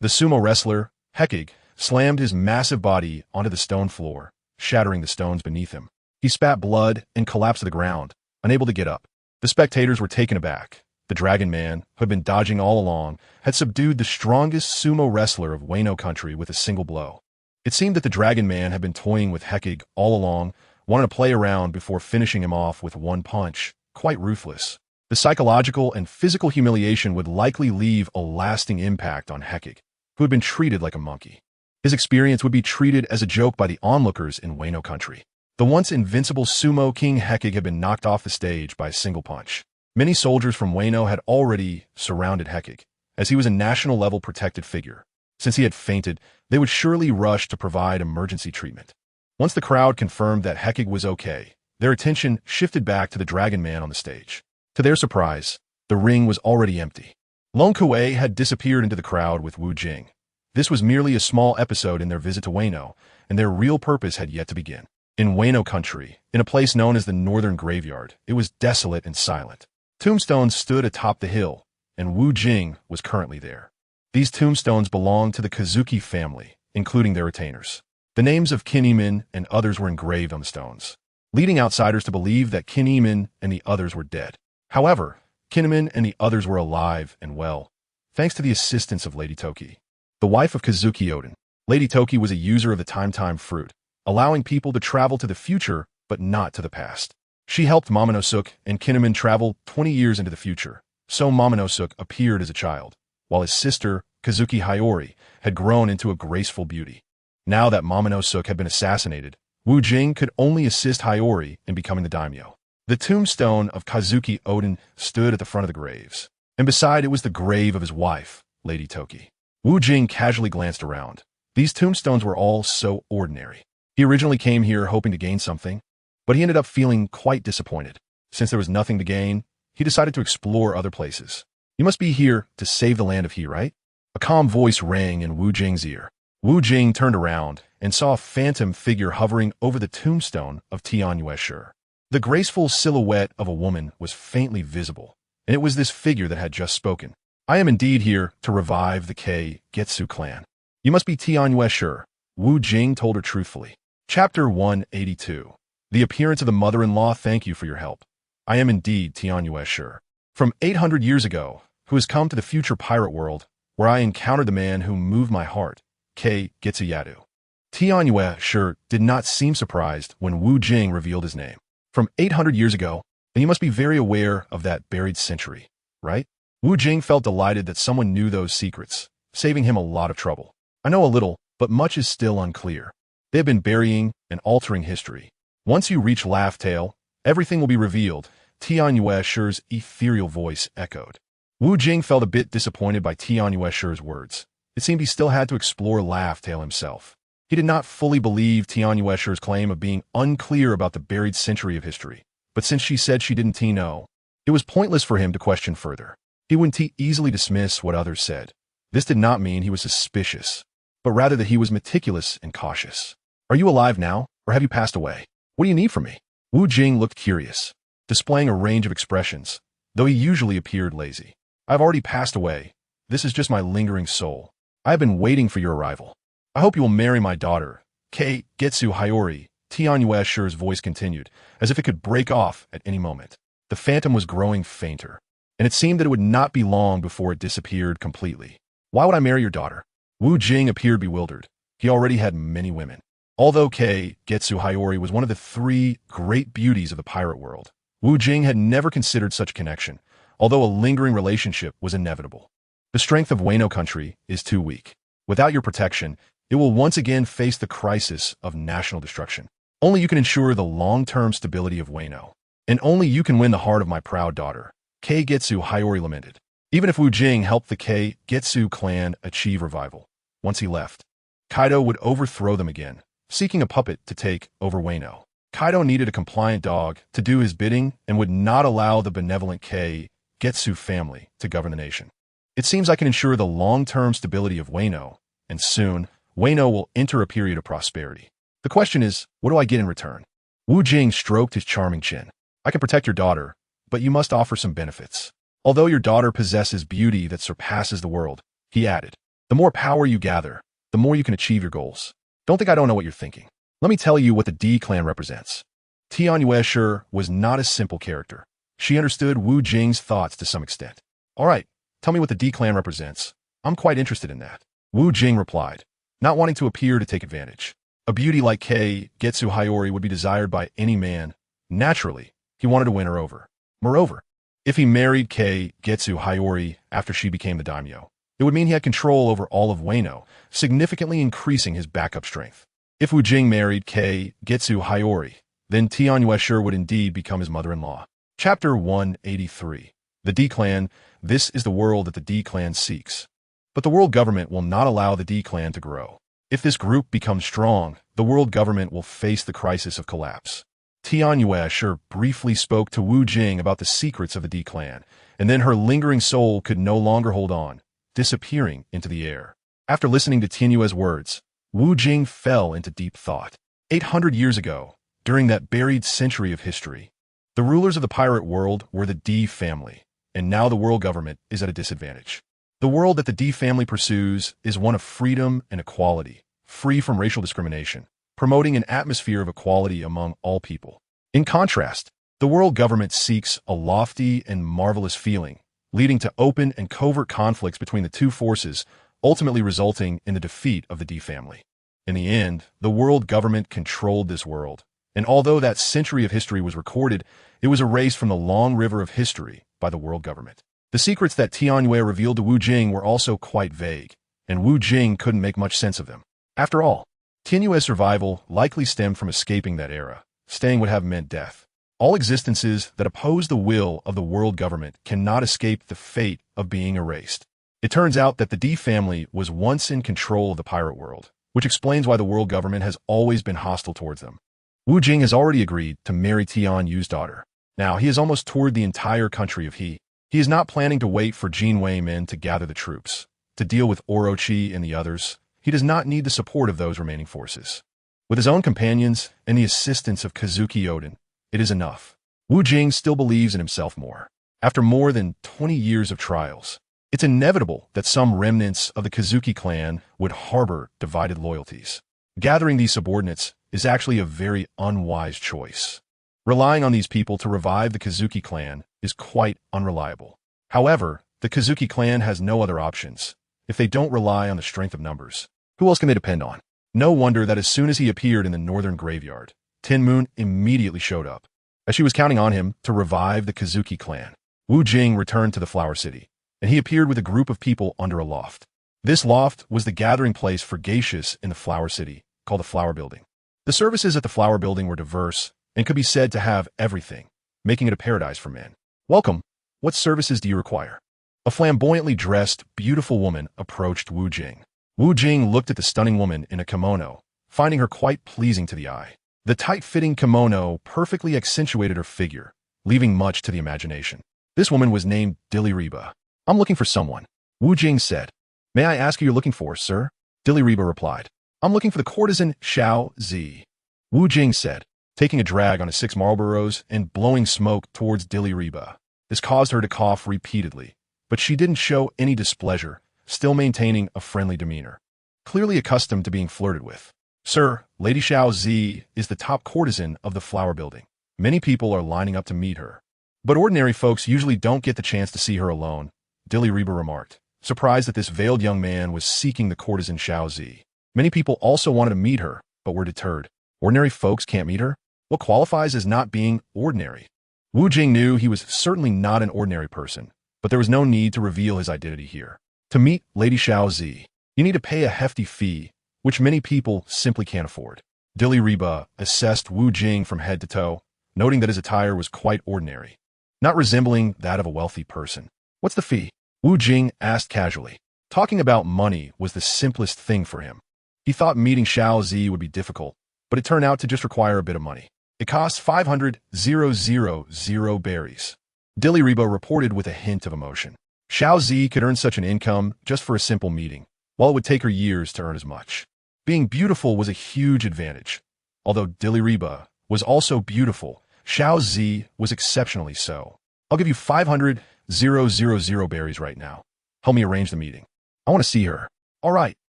The sumo wrestler, Hekig, slammed his massive body onto the stone floor, shattering the stones beneath him. He spat blood and collapsed to the ground, unable to get up. The spectators were taken aback. The Dragon Man, who had been dodging all along, had subdued the strongest sumo wrestler of Wano country with a single blow. It seemed that the Dragon Man had been toying with Hekig all along, wanting to play around before finishing him off with one punch, quite ruthless. The psychological and physical humiliation would likely leave a lasting impact on Hekig, who had been treated like a monkey. His experience would be treated as a joke by the onlookers in Wano country. The once invincible sumo king Hekig had been knocked off the stage by a single punch. Many soldiers from Wano had already surrounded Hekig, as he was a national-level protected figure. Since he had fainted, they would surely rush to provide emergency treatment. Once the crowd confirmed that Hekig was okay, their attention shifted back to the Dragon Man on the stage. To their surprise, the ring was already empty. Long Kuei had disappeared into the crowd with Wu Jing. This was merely a small episode in their visit to Wano, and their real purpose had yet to begin. In Wano country, in a place known as the Northern Graveyard, it was desolate and silent. Tombstones stood atop the hill, and Wu Jing was currently there. These tombstones belonged to the Kazuki family, including their retainers. The names of Kinemon and others were engraved on the stones, leading outsiders to believe that Kinemon and the others were dead. However, Kinemon and the others were alive and well, thanks to the assistance of Lady Toki, the wife of Kazuki Oden. Lady Toki was a user of the Time fruit, allowing people to travel to the future but not to the past. She helped Momonosuke and Kinemon travel 20 years into the future, so Momonosuke appeared as a child, while his sister, Kazuki Hiyori, had grown into a graceful beauty. Now that Momonosuke had been assassinated, Wu Jing could only assist Hiyori in becoming the daimyo. The tombstone of Kazuki Oden stood at the front of the graves, and beside it was the grave of his wife, Lady Toki. Wu Jing casually glanced around. These tombstones were all so ordinary. He originally came here hoping to gain something, but he ended up feeling quite disappointed. Since there was nothing to gain, he decided to explore other places. You must be here to save the land of He, right? A calm voice rang in Wu Jing's ear. Wu Jing turned around and saw a phantom figure hovering over the tombstone of Tianyue. The graceful silhouette of a woman was faintly visible, and it was this figure that had just spoken. I am indeed here to revive the Getsu clan. You must be Tianyue. Wu Jing told her truthfully. Chapter 182. The appearance of the mother-in-law. Thank you for your help. I am indeed Tianyue. From 800 years ago, who has come to the future pirate world, where I encountered the man who moved my heart, Getsuyadu. Tianyue did not seem surprised when Wu Jing revealed his name. From 800 years ago, then you must be very aware of that buried century, right? Wu Jing felt delighted that someone knew those secrets, saving him a lot of trouble. I know a little, but much is still unclear. They have been burying and altering history. Once you reach Laugh Tale, everything will be revealed, Tianyue's ethereal voice echoed. Wu Jing felt a bit disappointed by Tianyue's words. It seemed he still had to explore Laugh Tale himself. He did not fully believe Tianyue's claim of being unclear about the buried century of history, but since she said she didn't know, it was pointless for him to question further. He wouldn't easily dismiss what others said. This did not mean he was suspicious, but rather that he was meticulous and cautious. Are you alive now, or have you passed away? What do you need from me? Wu Jing looked curious, displaying a range of expressions, though he usually appeared lazy. I've already passed away. This is just my lingering soul. I have been waiting for your arrival. I hope you will marry my daughter, Getsu Hayori, Tianyue's voice continued, as if it could break off at any moment. The phantom was growing fainter, and it seemed that it would not be long before it disappeared completely. Why would I marry your daughter? Wu Jing appeared bewildered. He already had many women. Although Getsu Hayori was one of the three great beauties of the pirate world, Wu Jing had never considered such a connection, although a lingering relationship was inevitable. The strength of Wano country is too weak. Without your protection, it will once again face the crisis of national destruction. Only you can ensure the long-term stability of Wano. And only you can win the heart of my proud daughter, Getsu Hayori lamented. Even if Wu Jing helped the Getsu clan achieve revival, once he left, Kaido would overthrow them again, seeking a puppet to take over Wano. Kaido needed a compliant dog to do his bidding and would not allow the benevolent Getsu family to govern the nation. It seems I can ensure the long-term stability of Wano, and soon, Wano will enter a period of prosperity. The question is, what do I get in return? Wu Jing stroked his charming chin. I can protect your daughter, but you must offer some benefits. Although your daughter possesses beauty that surpasses the world, he added, the more power you gather, the more you can achieve your goals. Don't think I don't know what you're thinking. Let me tell you what the D clan represents. Tianyue was not a simple character. She understood Wu Jing's thoughts to some extent. All right, tell me what the D clan represents. I'm quite interested in that. Wu Jing replied, not wanting to appear to take advantage. A beauty like Getsu Hayori would be desired by any man. Naturally, he wanted to win her over. Moreover, if he married Getsu Hayori after she became the daimyo, it would mean he had control over all of Wano, significantly increasing his backup strength. If Wu Jing married Getsu Hayori, then Tianyue would indeed become his mother-in-law. Chapter 183. The D clan. This is the world that the D clan seeks. But the world government will not allow the D clan to grow. If this group becomes strong, the world government will face the crisis of collapse. Tianyue briefly spoke to Wu Jing about the secrets of the D clan, and then her lingering soul could no longer hold on, disappearing into the air. After listening to Tianyue's words, Wu Jing fell into deep thought. 800 years ago, during that buried century of history, the rulers of the pirate world were the D family, and now the world government is at a disadvantage. The world that the D family pursues is one of freedom and equality, free from racial discrimination, promoting an atmosphere of equality among all people. In contrast, the world government seeks a lofty and marvelous feeling, leading to open and covert conflicts between the two forces, ultimately resulting in the defeat of the D family. In the end, the world government controlled this world, and although that century of history was recorded, it was erased from the long river of history by the world government. The secrets that Tianyue revealed to Wu Jing were also quite vague, and Wu Jing couldn't make much sense of them. After all, Tianyue's survival likely stemmed from escaping that era. Staying would have meant death. All existences that oppose the will of the world government cannot escape the fate of being erased. It turns out that the D family was once in control of the pirate world, which explains why the world government has always been hostile towards them. Wu Jing has already agreed to marry Tianyue's daughter. Now, he has almost toured the entire country of He. He is not planning to wait for Jinwei men to gather the troops, to deal with Orochi and the others. he does not need the support of those remaining forces. With his own companions and the assistance of Kazuki Odin, it is enough. Wu Jing still believes in himself more. After more than 20 years of trials, it's inevitable that some remnants of the Kazuki clan would harbor divided loyalties. Gathering these subordinates is actually a very unwise choice. Relying on these people to revive the Kazuki clan is quite unreliable. However, the Kazuki clan has no other options. If they don't rely on the strength of numbers, who else can they depend on? No wonder that as soon as he appeared in the northern graveyard, Tin Moon immediately showed up. As she was counting on him to revive the Kazuki clan, Wu Jing returned to the Flower City, and he appeared with a group of people under a loft. This loft was the gathering place for geishas in the Flower City, called the Flower Building. The services at the Flower Building were diverse and could be said to have everything, making it a paradise for men. Welcome. What services do you require? A flamboyantly dressed, beautiful woman approached Wu Jing. Wu Jing looked at the stunning woman in a kimono, finding her quite pleasing to the eye. The tight-fitting kimono perfectly accentuated her figure, leaving much to the imagination. This woman was named Reba. I'm looking for someone, Wu Jing said. May I ask who you're looking for, sir? Reba replied. I'm looking for the courtesan Xiao Zi, Wu Jing said, taking a drag on his 6 Marlboros and blowing smoke towards Reba. This caused her to cough repeatedly, but she didn't show any displeasure, still maintaining a friendly demeanor. Clearly accustomed to being flirted with. Sir, Lady Xiao Zi is the top courtesan of the Flower Building. Many people are lining up to meet her. But ordinary folks usually don't get the chance to see her alone, Reba remarked, surprised that this veiled young man was seeking the courtesan Xiao Zi. Many people also wanted to meet her, but were deterred. Ordinary folks can't meet her? What qualifies as not being ordinary? Wu Jing knew he was certainly not an ordinary person, but there was no need to reveal his identity here. To meet Lady Xiao Zi, you need to pay a hefty fee, which many people simply can't afford. Reba assessed Wu Jing from head to toe, noting that his attire was quite ordinary, not resembling that of a wealthy person. What's the fee? Wu Jing asked casually. Talking about money was the simplest thing for him. He thought meeting Xiao Zi would be difficult, but it turned out to just require a bit of money. It costs 500,000 berries. Reba reported with a hint of emotion. Xiao Zi could earn such an income just for a simple meeting, while it would take her years to earn as much. Being beautiful was a huge advantage. Although Reba was also beautiful, Xiao Zi was exceptionally so. I'll give you 500,000 berries right now. Help me arrange the meeting. I want to see her. All right,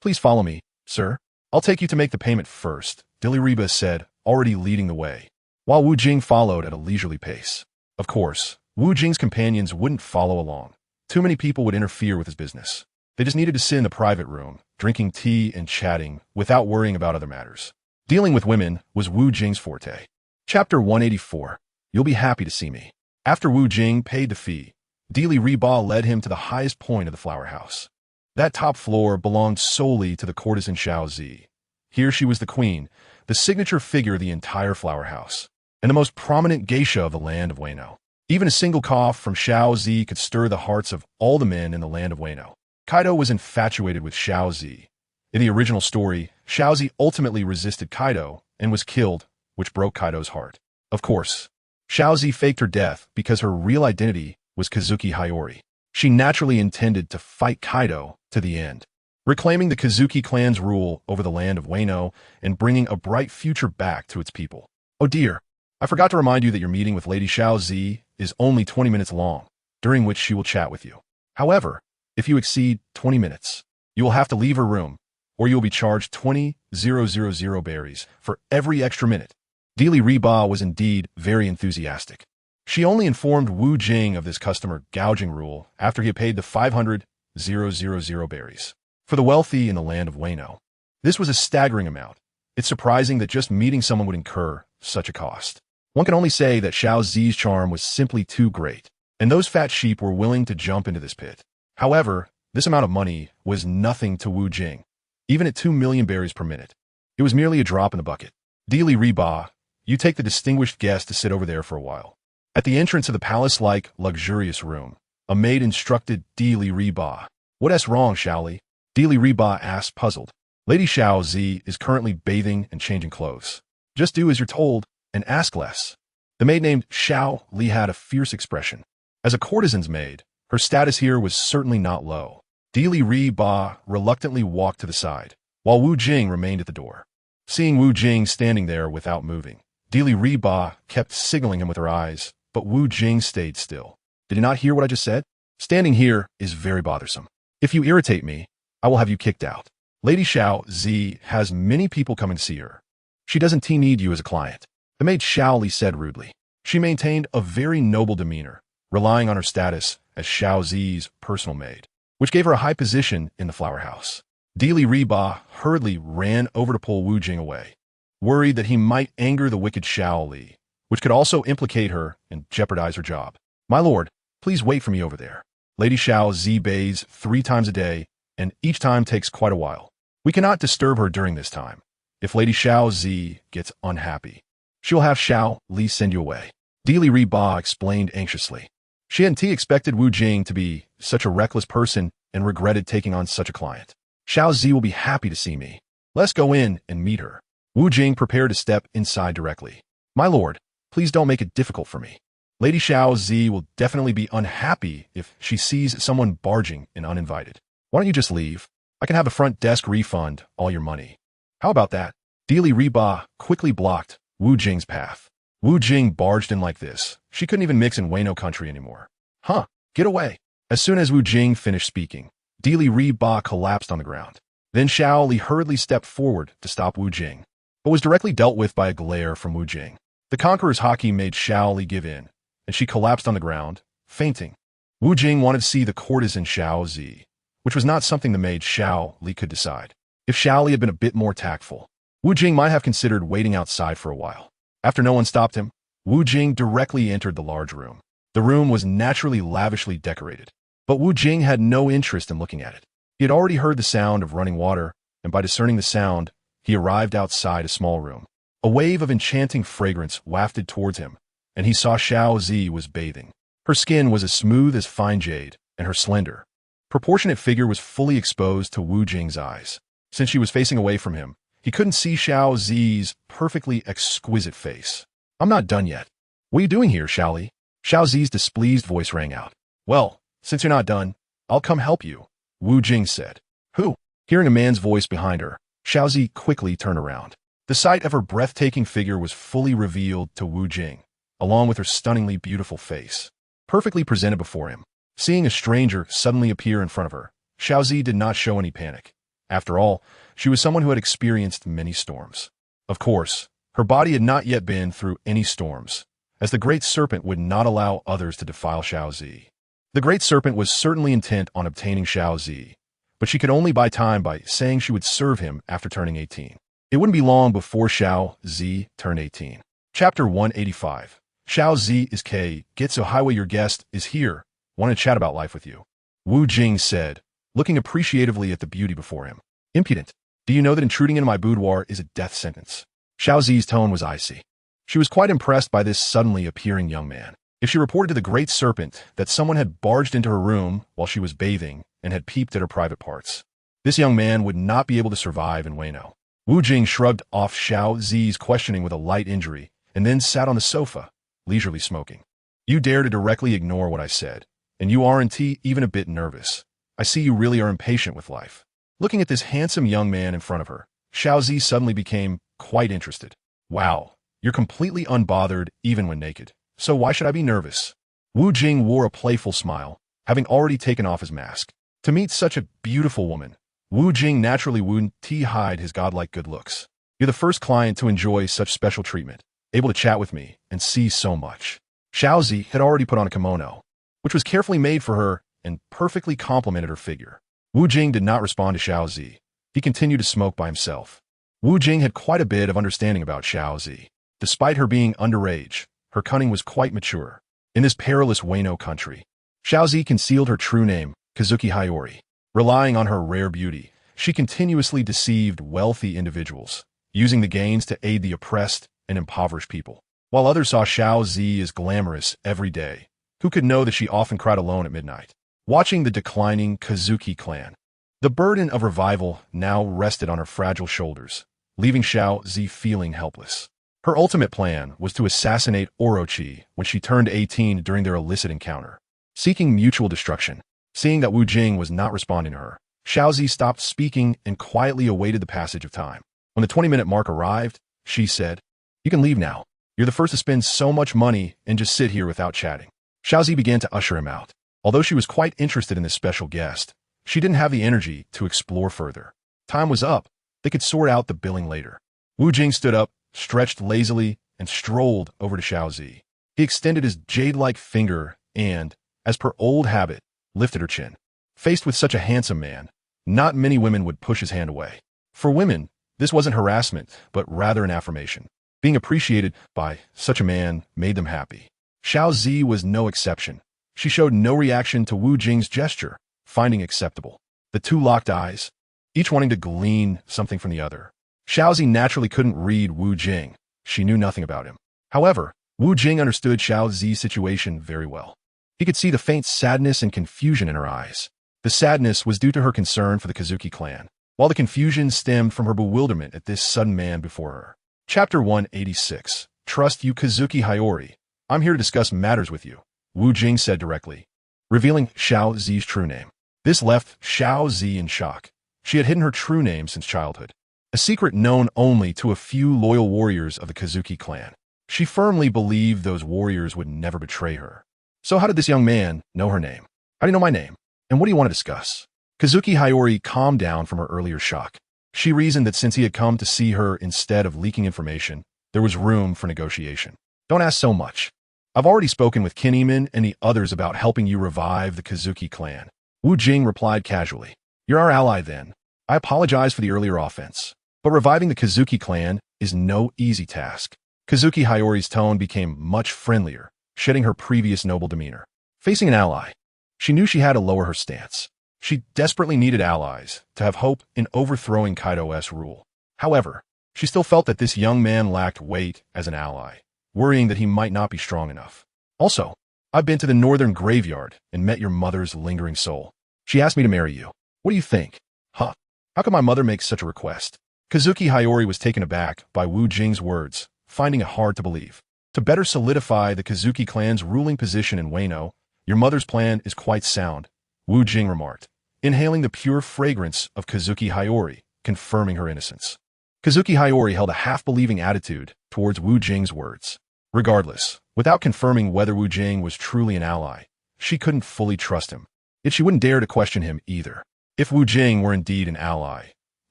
please follow me, sir. I'll take you to make the payment first, Reba said, already leading the way, while Wu Jing followed at a leisurely pace. Of course, Wu Jing's companions wouldn't follow along. Too many people would interfere with his business. They just needed to sit in the private room, drinking tea and chatting without worrying about other matters. Dealing with women was Wu Jing's forte. Chapter 184. You'll be happy to see me. After Wu Jing paid the fee, Reba led him to the highest point of the flower house. That top floor belonged solely to the courtesan Xiao Zi. Here she was the queen, the signature figure of the entire flower house, and the most prominent geisha of the land of Wano. Even a single cough from Xiao Zi could stir the hearts of all the men in the land of Wano. Kaido was infatuated with Xiao Zi. In the original story, Xiao Zi ultimately resisted Kaido and was killed, which broke Kaido's heart. Of course, Xiao Zi faked her death because her real identity was Kazuki Hiyori. She naturally intended to fight Kaido to the end, reclaiming the Kazuki clan's rule over the land of Wano and bringing a bright future back to its people. Oh dear, I forgot to remind you that your meeting with Lady Xiao Zi is only 20 minutes long, during which she will chat with you. However, if you exceed 20 minutes, you will have to leave her room, or you will be charged 20,000 berries for every extra minute. Reba was indeed very enthusiastic. She only informed Wu Jing of this customer gouging rule after he had paid the 500,000 berries. For the wealthy in the land of Wano, this was a staggering amount. It's surprising that just meeting someone would incur such a cost. One can only say that Xiao Zi's charm was simply too great, and those fat sheep were willing to jump into this pit. However, this amount of money was nothing to Wu Jing, even at 2 million berries per minute. It was merely a drop in the bucket. Reba, you take the distinguished guest to sit over there for a while. At the entrance of the palace-like, luxurious room, a maid instructed Reba. What's wrong, Xiaoli? Reba asked, puzzled. Lady Xiao Zi is currently bathing and changing clothes. Just do as you're told and ask less. The maid named Xiao Li had a fierce expression. As a courtesan's maid, her status here was certainly not low. Reba reluctantly walked to the side, while Wu Jing remained at the door. Seeing Wu Jing standing there without moving, Reba kept signaling him with her eyes, but Wu Jing stayed still. Did he not hear what I just said? Standing here is very bothersome. If you irritate me, I will have you kicked out. Lady Xiao Zi has many people coming to see her. She doesn't need you as a client. The maid Xiao Li said rudely. She maintained a very noble demeanor, relying on her status as Xiao Zi's personal maid, which gave her a high position in the flower house. Reba hurriedly ran over to pull Wu Jing away, worried that he might anger the wicked Xiao Li, which could also implicate her and jeopardize her job. My lord, please wait for me over there. Lady Xiao Zi bathes 3 times a day, and each time takes quite a while. We cannot disturb her during this time. If Lady Xiao Zi gets unhappy, she will have Xiao Li send you away. Reba explained anxiously. She hadn't expected Wu Jing to be such a reckless person and regretted taking on such a client. Xiao Zi will be happy to see me. Let's go in and meet her. Wu Jing prepared to step inside directly. My lord, please don't make it difficult for me. Lady Xiao Zi will definitely be unhappy if she sees someone barging in uninvited. Why don't you just leave? I can have the front desk refund all your money. How about that? Reba quickly blocked Wu Jing's path. Wu Jing barged in like this. She couldn't even mix in Wano country anymore. Huh, get away. As soon as Wu Jing finished speaking, Reba collapsed on the ground. Then Xiao Li hurriedly stepped forward to stop Wu Jing, but was directly dealt with by a glare from Wu Jing. The conqueror's haki made Xiao Li give in, and she collapsed on the ground, fainting. Wu Jing wanted to see the courtesan Xiao Zi, which was not something the maid Xiao Li could decide. If Xiao Li had been a bit more tactful, Wu Jing might have considered waiting outside for a while. After no one stopped him, Wu Jing directly entered the large room. The room was naturally lavishly decorated, but Wu Jing had no interest in looking at it. He had already heard the sound of running water, and by discerning the sound, he arrived outside a small room. A wave of enchanting fragrance wafted towards him, and he saw Xiao Zi was bathing. Her skin was as smooth as fine jade, and her slender, proportionate figure was fully exposed to Wu Jing's eyes. Since she was facing away from him, he couldn't see Xiao Zi's perfectly exquisite face. I'm not done yet. What are you doing here, Xiao Li? Xiao Zi's displeased voice rang out. Well, since you're not done, I'll come help you, Wu Jing said. Who? Hearing a man's voice behind her, Xiao Zi quickly turned around. The sight of her breathtaking figure was fully revealed to Wu Jing, along with her stunningly beautiful face, perfectly presented before him. Seeing a stranger suddenly appear in front of her, Xiao Zi did not show any panic. After all, she was someone who had experienced many storms. Of course, her body had not yet been through any storms, as the Great Serpent would not allow others to defile Xiao Zi. The Great Serpent was certainly intent on obtaining Xiao Zi, but she could only buy time by saying she would serve him after turning 18. It wouldn't be long before Xiao Zi turned 18. Chapter 185. Xiao Zi is K. Gitso Highway, your guest is here. Want to chat about life with you. Wu Jing said, looking appreciatively at the beauty before him. Impudent. Do you know that intruding into my boudoir is a death sentence? Xiao Zi's tone was icy. She was quite impressed by this suddenly appearing young man. If she reported to the Great Serpent that someone had barged into her room while she was bathing and had peeped at her private parts, this young man would not be able to survive in Wano. Wu Jing shrugged off Xiao Zi's questioning with a light injury and then sat on the sofa, leisurely smoking. You dare to directly ignore what I said, and you aren't even a bit nervous. I see you really are impatient with life. Looking at this handsome young man in front of her, Xiao Zi suddenly became quite interested. Wow, you're completely unbothered even when naked. So why should I be nervous? Wu Jing wore a playful smile, having already taken off his mask. To meet such a beautiful woman, Wu Jing naturally wouldn't hide his godlike good looks. You're the first client to enjoy such special treatment, able to chat with me and see so much. Xiao Zi had already put on a kimono, which was carefully made for her and perfectly complemented her figure. Wu Jing did not respond to Xiao Zi. He continued to smoke by himself. Wu Jing had quite a bit of understanding about Xiao Zi. Despite her being underage, her cunning was quite mature. In this perilous Wano country, Xiao Zi concealed her true name, Kazuki Hayori. Relying on her rare beauty, she continuously deceived wealthy individuals, using the gains to aid the oppressed and impoverished people. While others saw Xiao Zi as glamorous every day, who could know that she often cried alone at midnight, watching the declining Kazuki clan. The burden of revival now rested on her fragile shoulders, leaving Xiao Zi feeling helpless. Her ultimate plan was to assassinate Orochi when she turned 18 during their illicit encounter, seeking mutual destruction. Seeing that Wu Jing was not responding to her, Xiaozi stopped speaking and quietly awaited the passage of time. When the 20-minute mark arrived, she said, "You can leave now. You're the first to spend so much money and just sit here without chatting." Xiaozi began to usher him out. Although she was quite interested in this special guest, she didn't have the energy to explore further. Time was up. They could sort out the billing later. Wu Jing stood up, stretched lazily, and strolled over to Xiaozi. He extended his jade-like finger and, as per old habit, lifted her chin. Faced with such a handsome man, not many women would push his hand away. For women, this wasn't harassment, but rather an affirmation. Being appreciated by such a man made them happy. Xiaozi was no exception. She showed no reaction to Wu Jing's gesture, finding acceptable. The two locked eyes, each wanting to glean something from the other. Xiaozi naturally couldn't read Wu Jing. She knew nothing about him. However, Wu Jing understood Xiaozi's situation very well. He could see the faint sadness and confusion in her eyes. The sadness was due to her concern for the Kazuki clan, while the confusion stemmed from her bewilderment at this sudden man before her. Chapter 186. Trust you, Kazuki Hayori. I'm here to discuss matters with you, Wu Jing said directly, revealing Xiaozi's true name. This left Xiaozi in shock. She had hidden her true name since childhood, a secret known only to a few loyal warriors of the Kazuki clan. She firmly believed those warriors would never betray her. So how did this young man know her name? How do you know my name? And what do you want to discuss? Kazuki Hayori calmed down from her earlier shock. She reasoned that since he had come to see her instead of leaking information, there was room for negotiation. Don't ask so much. I've already spoken with Kinemon and the others about helping you revive the Kazuki clan. Wu Jing replied casually. You're our ally then. I apologize for the earlier offense, but reviving the Kazuki clan is no easy task. Kazuki Hayori's tone became much friendlier, shedding her previous noble demeanor. Facing an ally, she knew she had to lower her stance. She desperately needed allies to have hope in overthrowing Kaido's rule. However, she still felt that this young man lacked weight as an ally, worrying that he might not be strong enough. Also, I've been to the northern graveyard and met your mother's lingering soul. She asked me to marry you. What do you think? Huh? How could my mother make such a request? Kazuki Hayori was taken aback by Wu Jing's words, finding it hard to believe. To better solidify the Kazuki clan's ruling position in Wano, your mother's plan is quite sound, Wu Jing remarked, inhaling the pure fragrance of Kazuki Hayori, confirming her innocence. Kazuki Hayori held a half-believing attitude towards Wu Jing's words. Regardless, without confirming whether Wu Jing was truly an ally, she couldn't fully trust him. Yet she wouldn't dare to question him either. If Wu Jing were indeed an ally,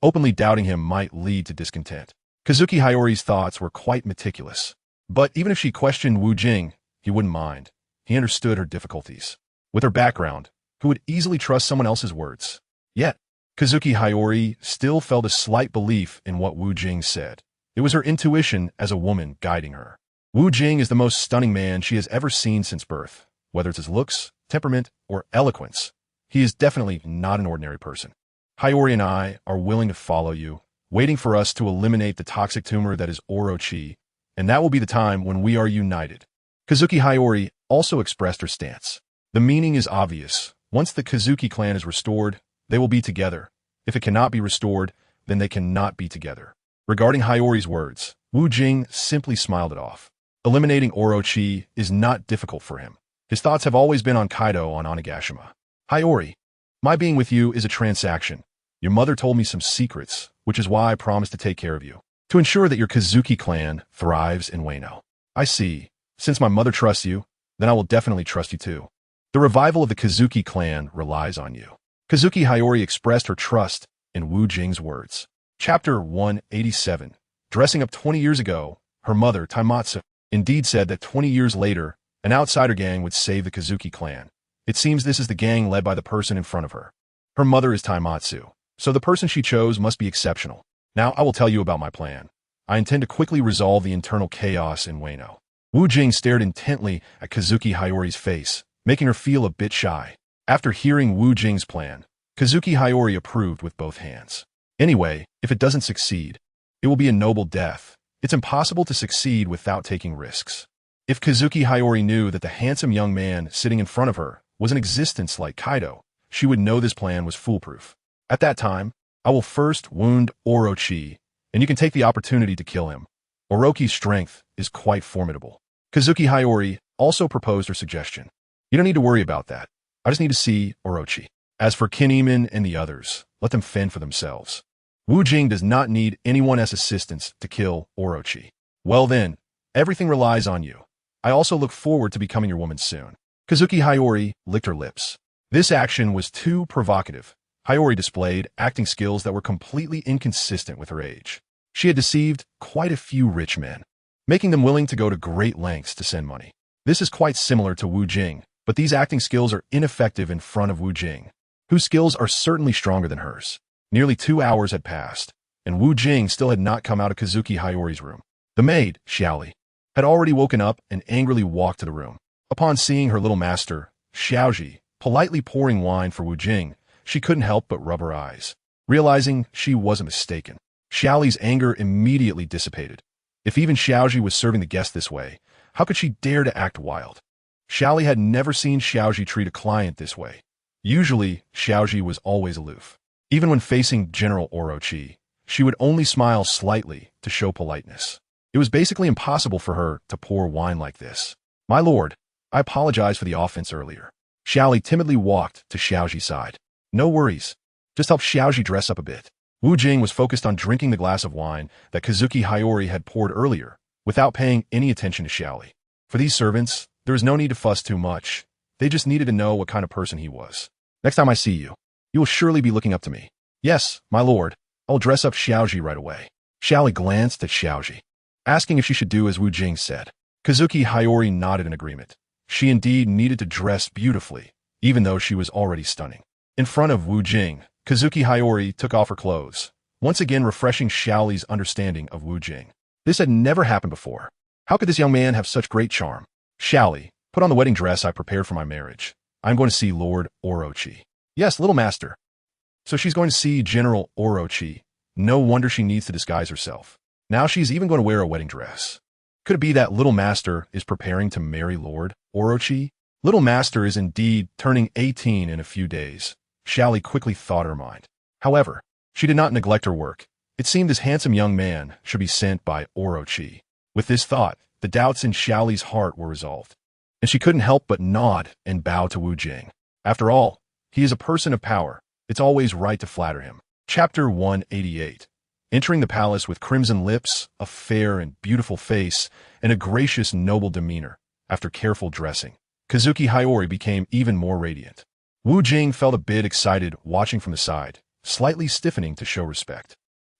openly doubting him might lead to discontent. Kazuki Hayori's thoughts were quite meticulous. But even if she questioned Wu Jing, he wouldn't mind. He understood her difficulties. With her background, who would easily trust someone else's words? Yet, Kazuki Hayori still felt a slight belief in what Wu Jing said. It was her intuition as a woman guiding her. Wu Jing is the most stunning man she has ever seen since birth. Whether it's his looks, temperament, or eloquence, he is definitely not an ordinary person. Hayori and I are willing to follow you, waiting for us to eliminate the toxic tumor that is Orochi, and that will be the time when we are united. Kazuki Hayori also expressed her stance. The meaning is obvious. Once the Kazuki clan is restored, they will be together. If it cannot be restored, then they cannot be together. Regarding Hayori's words, Wu Jing simply smiled it off. Eliminating Orochi is not difficult for him. His thoughts have always been on Kaido on Onigashima. Hayori, my being with you is a transaction. Your mother told me some secrets, which is why I promised to take care of you, to ensure that your Kazuki clan thrives in Wano. I see. Since my mother trusts you, then I will definitely trust you too. The revival of the Kazuki clan relies on you. Kazuki Hayori expressed her trust in Wu Jing's words. Chapter 187. Dressing up 20 years ago, her mother, Taimatsu, indeed said that 20 years later, an outsider gang would save the Kazuki clan. It seems this is the gang led by the person in front of her. Her mother is Taimatsu, so the person she chose must be exceptional. Now I will tell you about my plan. I intend to quickly resolve the internal chaos in Wano. Wu Jing stared intently at Kazuki Hayori's face, making her feel a bit shy. After hearing Wu Jing's plan, Kazuki Hayori approved with both hands. Anyway, if it doesn't succeed, it will be a noble death. It's impossible to succeed without taking risks. If Kazuki Hayori knew that the handsome young man sitting in front of her was an existence like Kaido, she would know this plan was foolproof. At that time, I will first wound Orochi, and you can take the opportunity to kill him. Orochi's strength is quite formidable. Kazuki Hayori also proposed her suggestion. You don't need to worry about that. I just need to see Orochi. As for Kineman and the others, let them fend for themselves. Wu Jing does not need anyone's assistance to kill Orochi. Well then, everything relies on you. I also look forward to becoming your woman soon. Kazuki Hayori licked her lips. This action was too provocative. Hayori displayed acting skills that were completely inconsistent with her age. She had deceived quite a few rich men, making them willing to go to great lengths to send money. This is quite similar to Wu Jing, but these acting skills are ineffective in front of Wu Jing, whose skills are certainly stronger than hers. Nearly 2 hours had passed, and Wu Jing still had not come out of Kazuki Hayori's room. The maid, Xiaoli, had already woken up and angrily walked to the room. Upon seeing her little master, Xiaoji, politely pouring wine for Wu Jing, she couldn't help but rub her eyes, realizing she wasn't mistaken. Xiaoli's anger immediately dissipated. If even Xiaoji was serving the guest this way, how could she dare to act wild? Xiaoli had never seen Xiaoji treat a client this way. Usually, Xiaoji was always aloof. Even when facing General Orochi, she would only smile slightly to show politeness. It was basically impossible for her to pour wine like this. My lord, I apologize for the offense earlier. Xiaoli timidly walked to Xiaoji's side. No worries. Just help Xiaoji dress up a bit. Wu Jing was focused on drinking the glass of wine that Kazuki Hayori had poured earlier, without paying any attention to Xiaoli. For these servants, there was no need to fuss too much. They just needed to know what kind of person he was. Next time I see you, you will surely be looking up to me. Yes, my lord. I'll dress up Xiaoji right away. Xiaoli glanced at Xiaoji, asking if she should do as Wu Jing said. Kazuki Hayori nodded in agreement. She indeed needed to dress beautifully, even though she was already stunning. In front of Wu Jing, Kazuki Hayori took off her clothes, once again refreshing Xiaoli's understanding of Wu Jing. This had never happened before. How could this young man have such great charm? Xiaoli, put on the wedding dress I prepared for my marriage. I'm going to see Lord Orochi. Yes, little master. So she's going to see General Orochi. No wonder she needs to disguise herself. Now she's even going to wear a wedding dress. Could it be that little master is preparing to marry Lord Orochi? Little master is indeed turning 18 in a few days. Xiaoli quickly thought her mind. However, she did not neglect her work. It seemed this handsome young man should be sent by Orochi. With this thought, the doubts in Xiaoli's heart were resolved, and she couldn't help but nod and bow to Wu Jing. After all, he is a person of power. It's always right to flatter him. Chapter 188. Entering the palace with crimson lips, a fair and beautiful face, and a gracious, noble demeanor, after careful dressing, Kazuki Hayori became even more radiant. Wu Jing felt a bit excited watching from the side, slightly stiffening to show respect.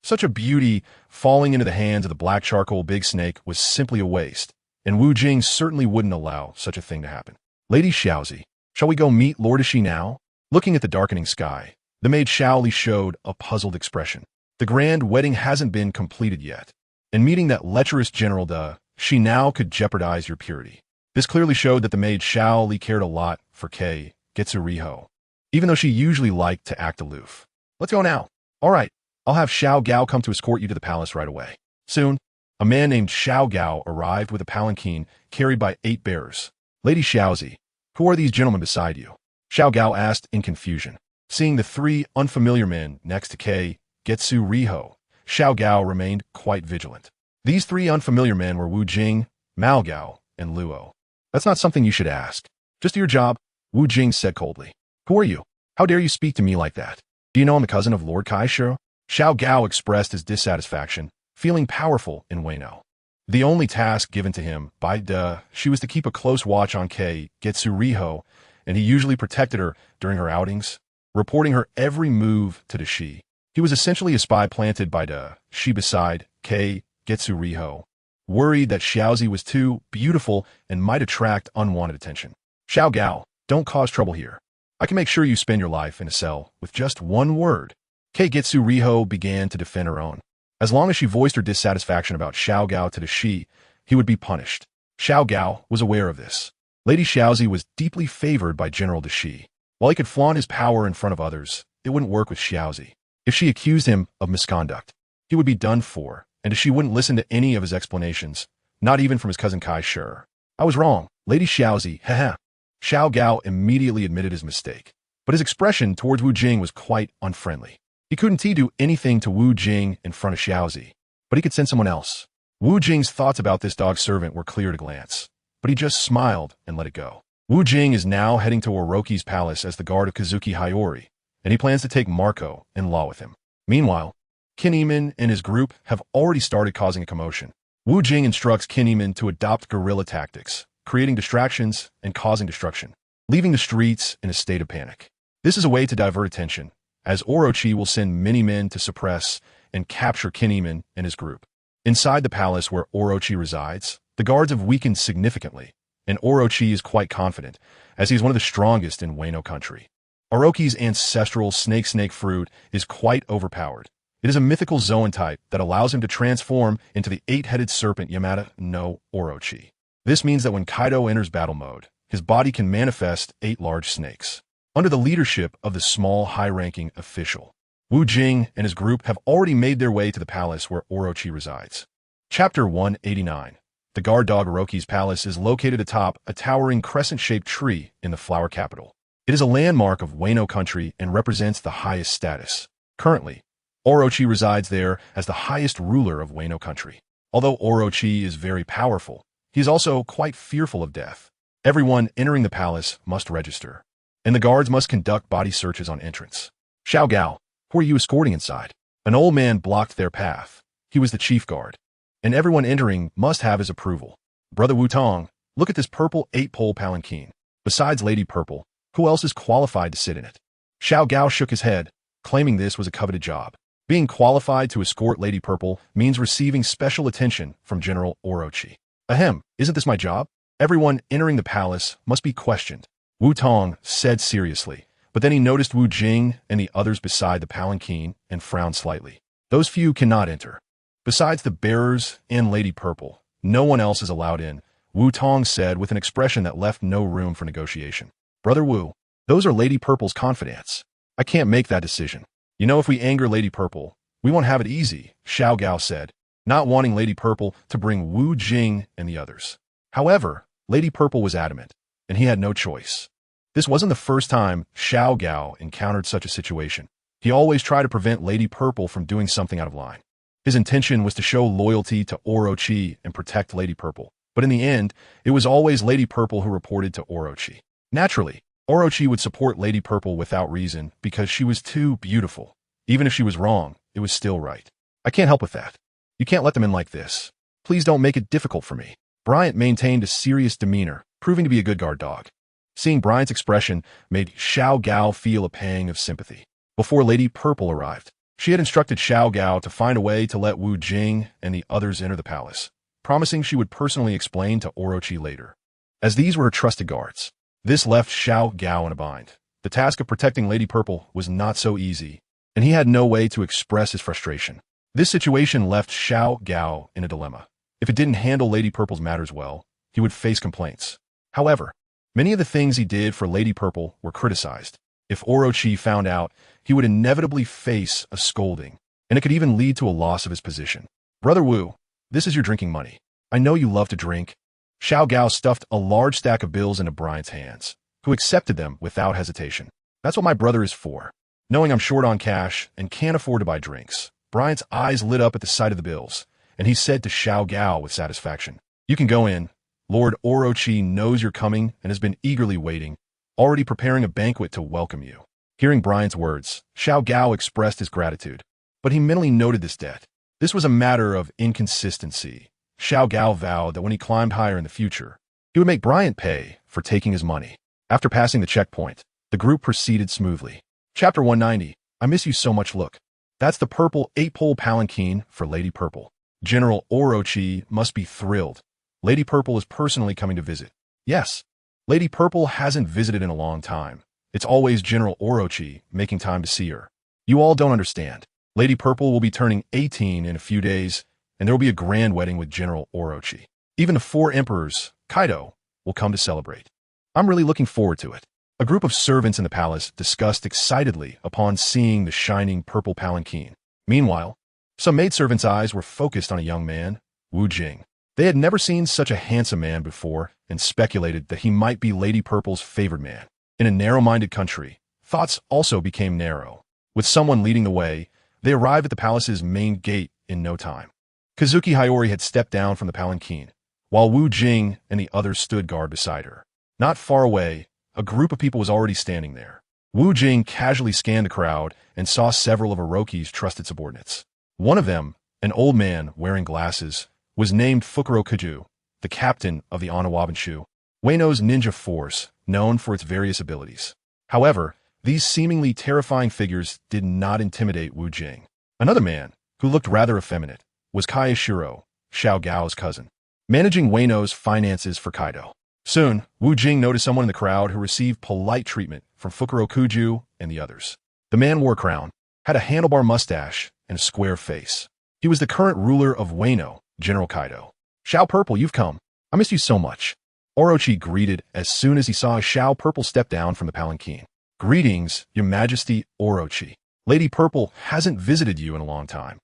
Such a beauty falling into the hands of the black charcoal big snake was simply a waste, and Wu Jing certainly wouldn't allow such a thing to happen. Lady Xiaozi, shall we go meet Lord Ishi now? Looking at the darkening sky, the maid Xiaoli showed a puzzled expression. The grand wedding hasn't been completed yet, and meeting that lecherous General.The, she now could jeopardize your purity. This clearly showed that the maid Xiaoli cared a lot for Kei Getsuriho, even though she usually liked to act aloof. Let's go now. All right, I'll have Xiao Gao come to escort you to the palace right away. Soon, a man named Xiao Gao arrived with a palanquin carried by 8 bearers. Lady Xiaozi, who are these gentlemen beside you? Xiao Gao asked in confusion. Seeing the 3 unfamiliar men next to Kei Getsuriho, Xiao Gao remained quite vigilant. These 3 unfamiliar men were Wu Jing, Mao Gao, and Luo. That's not something you should ask. Just do your job, Wu Jing said coldly. Who are you? How dare you speak to me like that? Do you know I'm the cousin of Lord Kaisho? Xiao Gao expressed his dissatisfaction, feeling powerful in Wano. The only task given to him by she was to keep a close watch on Kei Getsuriho, and he usually protected her during her outings, reporting her every move to Shi. He was essentially a spy planted by Shi beside Kei Getsuriho, worried that Xiaozi was too beautiful and might attract unwanted attention. Xiao Gao, don't cause trouble here. I can make sure you spend your life in a cell with just one word. Kei Getsuriho began to defend her own. As long as she voiced her dissatisfaction about Xiao Gao to Shi, he would be punished. Xiao Gao was aware of this. Lady Xiaozi was deeply favored by General Shi. While he could flaunt his power in front of others, it wouldn't work with Xiaozi. If she accused him of misconduct, he would be done for, and she wouldn't listen to any of his explanations, not even from his cousin Kai Shi. I was wrong, Lady Xiaozi, haha. Xiao Gao immediately admitted his mistake, but his expression towards Wu Jing was quite unfriendly. He couldn't do anything to Wu Jing in front of Xiaozi, but he could send someone else. Wu Jing's thoughts about this dog servant were clear at a glance, but he just smiled and let it go. Wu Jing is now heading to Orochi's palace as the guard of Kazuki Hayori, and he plans to take Marco in law with him. Meanwhile, Qin Yimin and his group have already started causing a commotion. Wu Jing instructs Qin Yimin to adopt guerrilla tactics, creating distractions and causing destruction, leaving the streets in a state of panic. This is a way to divert attention, as Orochi will send many men to suppress and capture Qin Yimin and his group. Inside the palace where Orochi resides, the guards have weakened significantly, and Orochi is quite confident, as he is one of the strongest in Wano country. Orochi's ancestral snake fruit is quite overpowered. It is a mythical Zoan type that allows him to transform into the 8-headed serpent Yamada no Orochi. This means that when Kaido enters battle mode, his body can manifest 8 large snakes. Under the leadership of the small, high-ranking official, Wu Jing and his group have already made their way to the palace where Orochi resides. Chapter 189. The guard dog Orochi's palace is located atop a towering crescent-shaped tree in the flower capital. It is a landmark of Wano country and represents the highest status. Currently, Orochi resides there as the highest ruler of Wano country. Although Orochi is very powerful, he is also quite fearful of death. Everyone entering the palace must register, and the guards must conduct body searches on entrance. Xiao Gao, who are you escorting inside? An old man blocked their path. He was the chief guard, and everyone entering must have his approval. Brother Wu Tong, look at this purple 8-pole palanquin. Besides Lady Purple, who else is qualified to sit in it? Xiao Gao shook his head, claiming this was a coveted job. Being qualified to escort Lady Purple means receiving special attention from General Orochi. Ahem, isn't this my job? Everyone entering the palace must be questioned, Wu Tong said seriously, but then he noticed Wu Jing and the others beside the palanquin and frowned slightly. Those few cannot enter. Besides the bearers and Lady Purple, no one else is allowed in, Wu Tong said with an expression that left no room for negotiation. Brother Wu, those are Lady Purple's confidants. I can't make that decision. You know, if we anger Lady Purple, we won't have it easy, Xiao Gao said, not wanting Lady Purple to bring Wu Jing and the others. However, Lady Purple was adamant, and he had no choice. This wasn't the first time Xiao Gao encountered such a situation. He always tried to prevent Lady Purple from doing something out of line. His intention was to show loyalty to Orochi and protect Lady Purple, but in the end, it was always Lady Purple who reported to Orochi. Naturally, Orochi would support Lady Purple without reason because she was too beautiful. Even if she was wrong, it was still right. I can't help with that. You can't let them in like this. Please don't make it difficult for me. Bryant maintained a serious demeanor, proving to be a good guard dog. Seeing Bryant's expression made Xiao Gao feel a pang of sympathy. Before Lady Purple arrived, she had instructed Xiao Gao to find a way to let Wu Jing and the others enter the palace, promising she would personally explain to Orochi later. As these were her trusted guards, this left Xiao Gao in a bind. The task of protecting Lady Purple was not so easy, and he had no way to express his frustration. This situation left Xiao Gao in a dilemma. If it didn't handle Lady Purple's matters well, he would face complaints. However, many of the things he did for Lady Purple were criticized. If Orochi found out, he would inevitably face a scolding, and it could even lead to a loss of his position. Brother Wu, this is your drinking money. I know you love to drink. Xiao Gao stuffed a large stack of bills into Bryant's hands, who accepted them without hesitation. That's what my brother is for. Knowing I'm short on cash and can't afford to buy drinks, Bryant's eyes lit up at the sight of the bills, and he said to Xiao Gao with satisfaction, "You can go in. Lord Orochi knows you're coming and has been eagerly waiting, already preparing a banquet to welcome you." Hearing Bryant's words, Xiao Gao expressed his gratitude, but he mentally noted this debt. This was a matter of inconsistency. Xiao Gao vowed that when he climbed higher in the future, he would make Bryant pay for taking his money. After passing the checkpoint, the group proceeded smoothly. Chapter 190. I miss you so much. Look, that's the purple 8-pole palanquin for Lady Purple. General Orochi must be thrilled. Lady Purple is personally coming to visit. Yes, Lady Purple hasn't visited in a long time. It's always General Orochi making time to see her. You all don't understand. Lady Purple will be turning 18 in a few days, and there will be a grand wedding with General Orochi. Even the 4 emperors, Kaido, will come to celebrate. I'm really looking forward to it. A group of servants in the palace discussed excitedly upon seeing the shining purple palanquin. Meanwhile, some maidservants' eyes were focused on a young man, Wu Jing. They had never seen such a handsome man before and speculated that he might be Lady Purple's favored man. In a narrow-minded country, thoughts also became narrow. With someone leading the way, they arrived at the palace's main gate in no time. Kazuki Hiyori had stepped down from the palanquin, while Wu Jing and the others stood guard beside her. Not far away, a group of people was already standing there. Wu Jing casually scanned the crowd and saw several of Orochi's trusted subordinates. One of them, an old man wearing glasses, was named Fukurokuju, the captain of the Anawabanshu, Wano's ninja force, known for its various abilities. However, these seemingly terrifying figures did not intimidate Wu Jing. Another man, who looked rather effeminate, was Kayashiro, Xiao Gao's cousin, managing Wano's finances for Kaido. Soon, Wu Jing noticed someone in the crowd who received polite treatment from Fukurokuju and the others. The man wore a crown, had a handlebar mustache, and a square face. He was the current ruler of Wano, General Kaido. "Xiao Purple, you've come. I missed you so much." Orochi greeted as soon as he saw Xiao Purple step down from the palanquin. "Greetings, Your Majesty Orochi. Lady Purple hasn't visited you in a long time.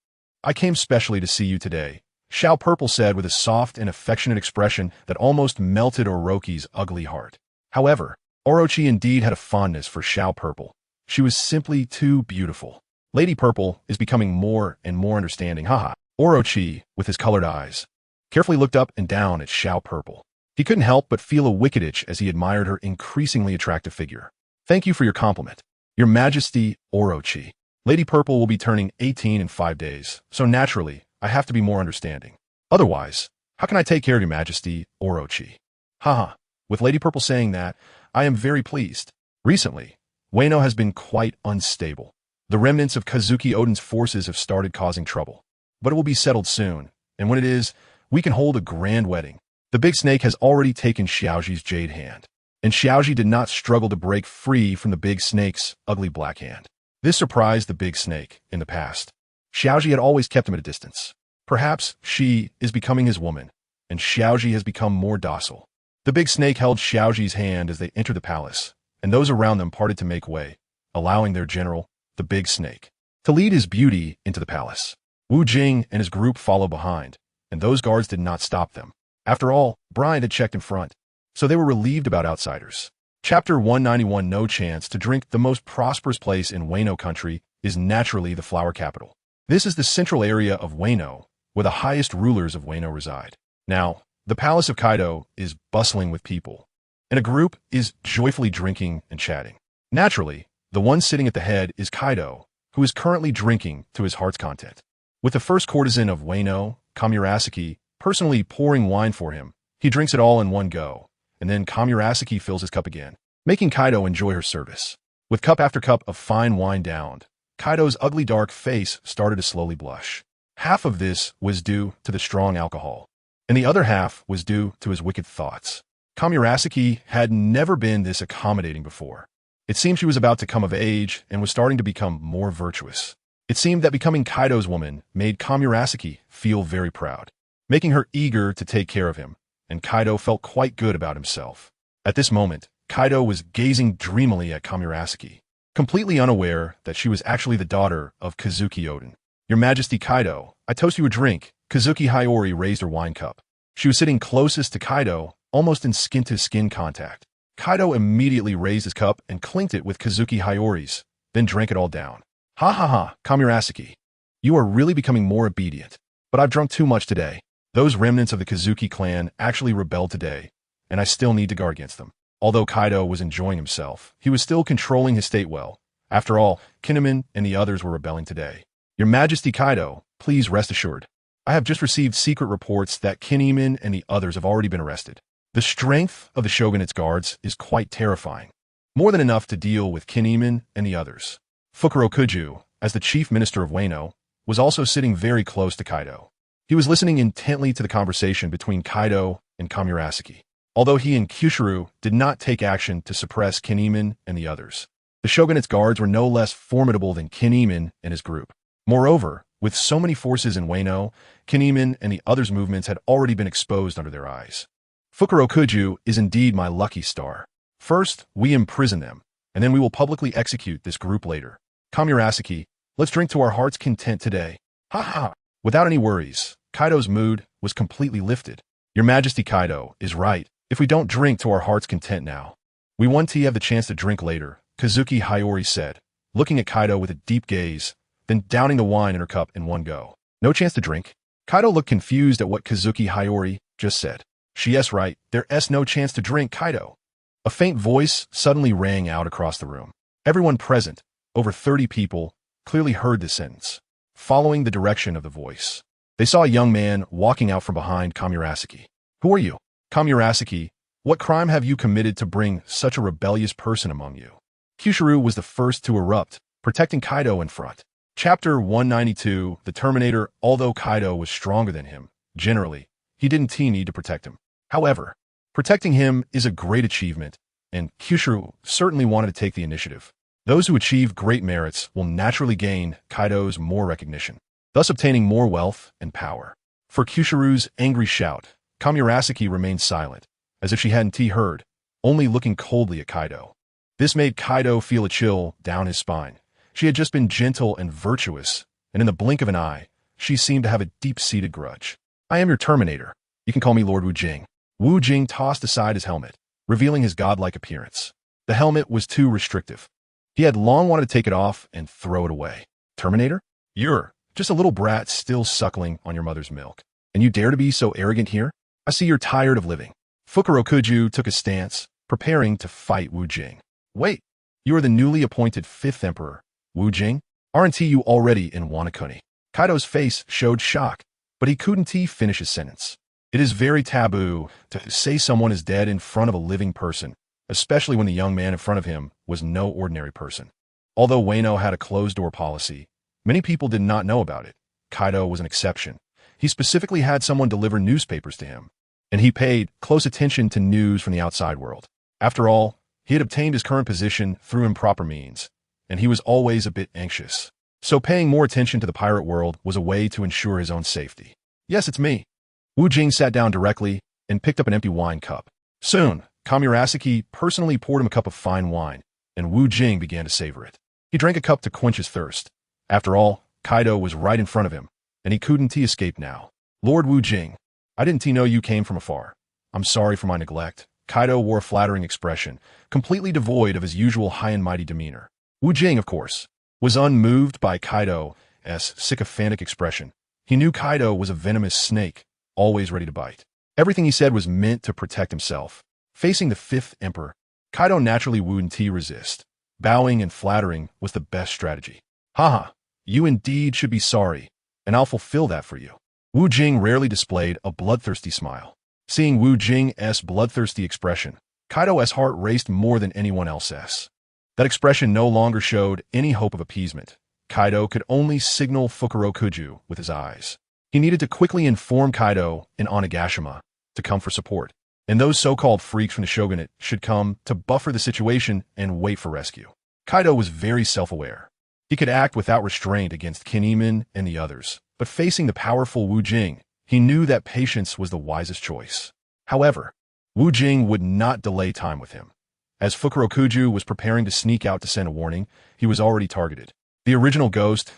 I came specially to see you today," Xiao Purple said with a soft and affectionate expression that almost melted Orochi's ugly heart. However, Orochi indeed had a fondness for Xiao Purple. She was simply too beautiful. Lady Purple is becoming more and more understanding, haha. Orochi, with his colored eyes, carefully looked up and down at Xiao Purple. He couldn't help but feel a wicked itch as he admired her increasingly attractive figure. "Thank you for your compliment. Your Majesty Orochi. Lady Purple will be turning 18 in 5 days, so naturally, I have to be more understanding. Otherwise, how can I take care of Your Majesty Orochi?" Haha. With Lady Purple saying that, I am very pleased. Recently, Wano has been quite unstable. The remnants of Kazuki Oden's forces have started causing trouble. But it will be settled soon, and when it is, we can hold a grand wedding. The big snake has already taken Xiaoji's jade hand, and Xiaoji did not struggle to break free from the big snake's ugly black hand. This surprised the big snake in the past. Xiaoji had always kept him at a distance. Perhaps she is becoming his woman, and Xiaoji has become more docile. The big snake held Xiaoji's hand as they entered the palace, and those around them parted to make way, allowing their general, the big snake, to lead his beauty into the palace. Wu Jing and his group followed behind, and those guards did not stop them. After all, Brian had checked in front, so they were relieved about outsiders. Chapter 191. No chance to drink. The most prosperous place in Wano country is naturally the flower capital. This is the central area of Wano, where the highest rulers of Wano reside. Now, the palace of Kaido is bustling with people, and a group is joyfully drinking and chatting. Naturally, the one sitting at the head is Kaido, who is currently drinking to his heart's content. With the first courtesan of Wano, Kamurasaki, personally pouring wine for him, he drinks it all in one go, and then Kamurasaki fills his cup again, making Kaido enjoy her service. With cup after cup of fine wine downed, Kaido's ugly dark face started to slowly blush. Half of this was due to the strong alcohol, and the other half was due to his wicked thoughts. Kamurasaki had never been this accommodating before. It seemed she was about to come of age and was starting to become more virtuous. It seemed that becoming Kaido's woman made Kamurasaki feel very proud, making her eager to take care of him, and Kaido felt quite good about himself. At this moment, Kaido was gazing dreamily at Kamurasaki, completely unaware that she was actually the daughter of Kazuki Oden. "Your Majesty Kaido, I toast you a drink." Kazuki Hiyori raised her wine cup. She was sitting closest to Kaido, almost in skin-to-skin contact. Kaido immediately raised his cup and clinked it with Kazuki Hiyori's, then drank it all down. "Ha ha ha, Kamurasaki. You are really becoming more obedient. But I've drunk too much today. Those remnants of the Kazuki clan actually rebelled today, and I still need to guard against them." Although Kaido was enjoying himself, he was still controlling his state well. After all, Kinemon and the others were rebelling today. "Your Majesty Kaido, please rest assured. I have just received secret reports that Kinemon and the others have already been arrested. The strength of the shogunate's guards is quite terrifying. More than enough to deal with Kinemon and the others." Fukurokuju, as the chief minister of Wano, was also sitting very close to Kaido. He was listening intently to the conversation between Kaido and Kamurasaki. Although he and Kyushiru did not take action to suppress Kinemon and the others, the shogunate's guards were no less formidable than Kinemon and his group. Moreover, with so many forces in Wano, Kinemon and the others' movements had already been exposed under their eyes. "Fukurokuju is indeed my lucky star. First, we imprison them, and then we will publicly execute this group later. Kamurasaki, let's drink to our heart's content today. Ha ha!" Without any worries, Kaido's mood was completely lifted. "Your Majesty Kaido is right. If we don't drink to our heart's content now, we won't have the chance to drink later," Kazuki Hiyori said, looking at Kaido with a deep gaze, then downing the wine in her cup in one go. "No chance to drink?" Kaido looked confused at what Kazuki Hiyori just said. "Yes, right. There's no chance to drink, Kaido." A faint voice suddenly rang out across the room. Everyone present, over 30 people, clearly heard this sentence, following the direction of the voice. They saw a young man walking out from behind Kamurasaki. "Who are you? Kamurasaki, what crime have you committed to bring such a rebellious person among you?" Kyushiru was the first to erupt, protecting Kaido in front. Chapter 192, The Terminator. Although Kaido was stronger than him, generally, he didn't need to protect him. However, protecting him is a great achievement, and Kyushiru certainly wanted to take the initiative. Those who achieve great merits will naturally gain Kaido's more recognition, thus obtaining more wealth and power. For Kyushiru's angry shout, Kamurasaki remained silent, as if she hadn't heard, only looking coldly at Kaido. This made Kaido feel a chill down his spine. She had just been gentle and virtuous, and in the blink of an eye, she seemed to have a deep-seated grudge. "I am your Terminator. You can call me Lord Wu Jing." Wu Jing tossed aside his helmet, revealing his godlike appearance. The helmet was too restrictive. He had long wanted to take it off and throw it away. "Terminator? You're just a little brat still suckling on your mother's milk. And you dare to be so arrogant here? I see you're tired of living." Fukurokuju took a stance, preparing to fight Wu Jing. "Wait, you are the newly appointed 5th Emperor, Wu Jing? Aren't you already in Wanakuni?" Kaido's face showed shock, but he couldn't finish his sentence. It is very taboo to say someone is dead in front of a living person, especially when the young man in front of him was no ordinary person. Although Wano had a closed-door policy, many people did not know about it. Kaido was an exception. He specifically had someone deliver newspapers to him, and he paid close attention to news from the outside world. After all, he had obtained his current position through improper means, and he was always a bit anxious. So paying more attention to the pirate world was a way to ensure his own safety. "Yes, it's me." Wu Jing sat down directly and picked up an empty wine cup. Soon, Kamurasaki personally poured him a cup of fine wine, and Wu Jing began to savor it. He drank a cup to quench his thirst. After all, Kaido was right in front of him, and he couldn't escape now. "Lord Wu Jing, I didn't know you came from afar. I'm sorry for my neglect." Kaido wore a flattering expression, completely devoid of his usual high and mighty demeanor. Wu Jing, of course, was unmoved by Kaido's sycophantic expression. He knew Kaido was a venomous snake, always ready to bite. Everything he said was meant to protect himself. Facing the 5th Emperor, Kaido naturally wouldn't resist. Bowing and flattering was the best strategy. "Haha, you indeed should be sorry, and I'll fulfill that for you." Wu Jing rarely displayed a bloodthirsty smile. Seeing Wu Jing's bloodthirsty expression, Kaido's heart raced more than anyone else's. That expression no longer showed any hope of appeasement. Kaido could only signal Fukurokuju with his eyes. He needed to quickly inform Kaido and Onigashima to come for support, and those so-called freaks from the shogunate should come to buffer the situation and wait for rescue. Kaido was very self-aware. He could act without restraint against Kinemon and the others, but facing the powerful Wu Jing, he knew that patience was the wisest choice. However, Wu Jing would not delay time with him. As Fukurokuju was preparing to sneak out to send a warning, he was already targeted. The original ghost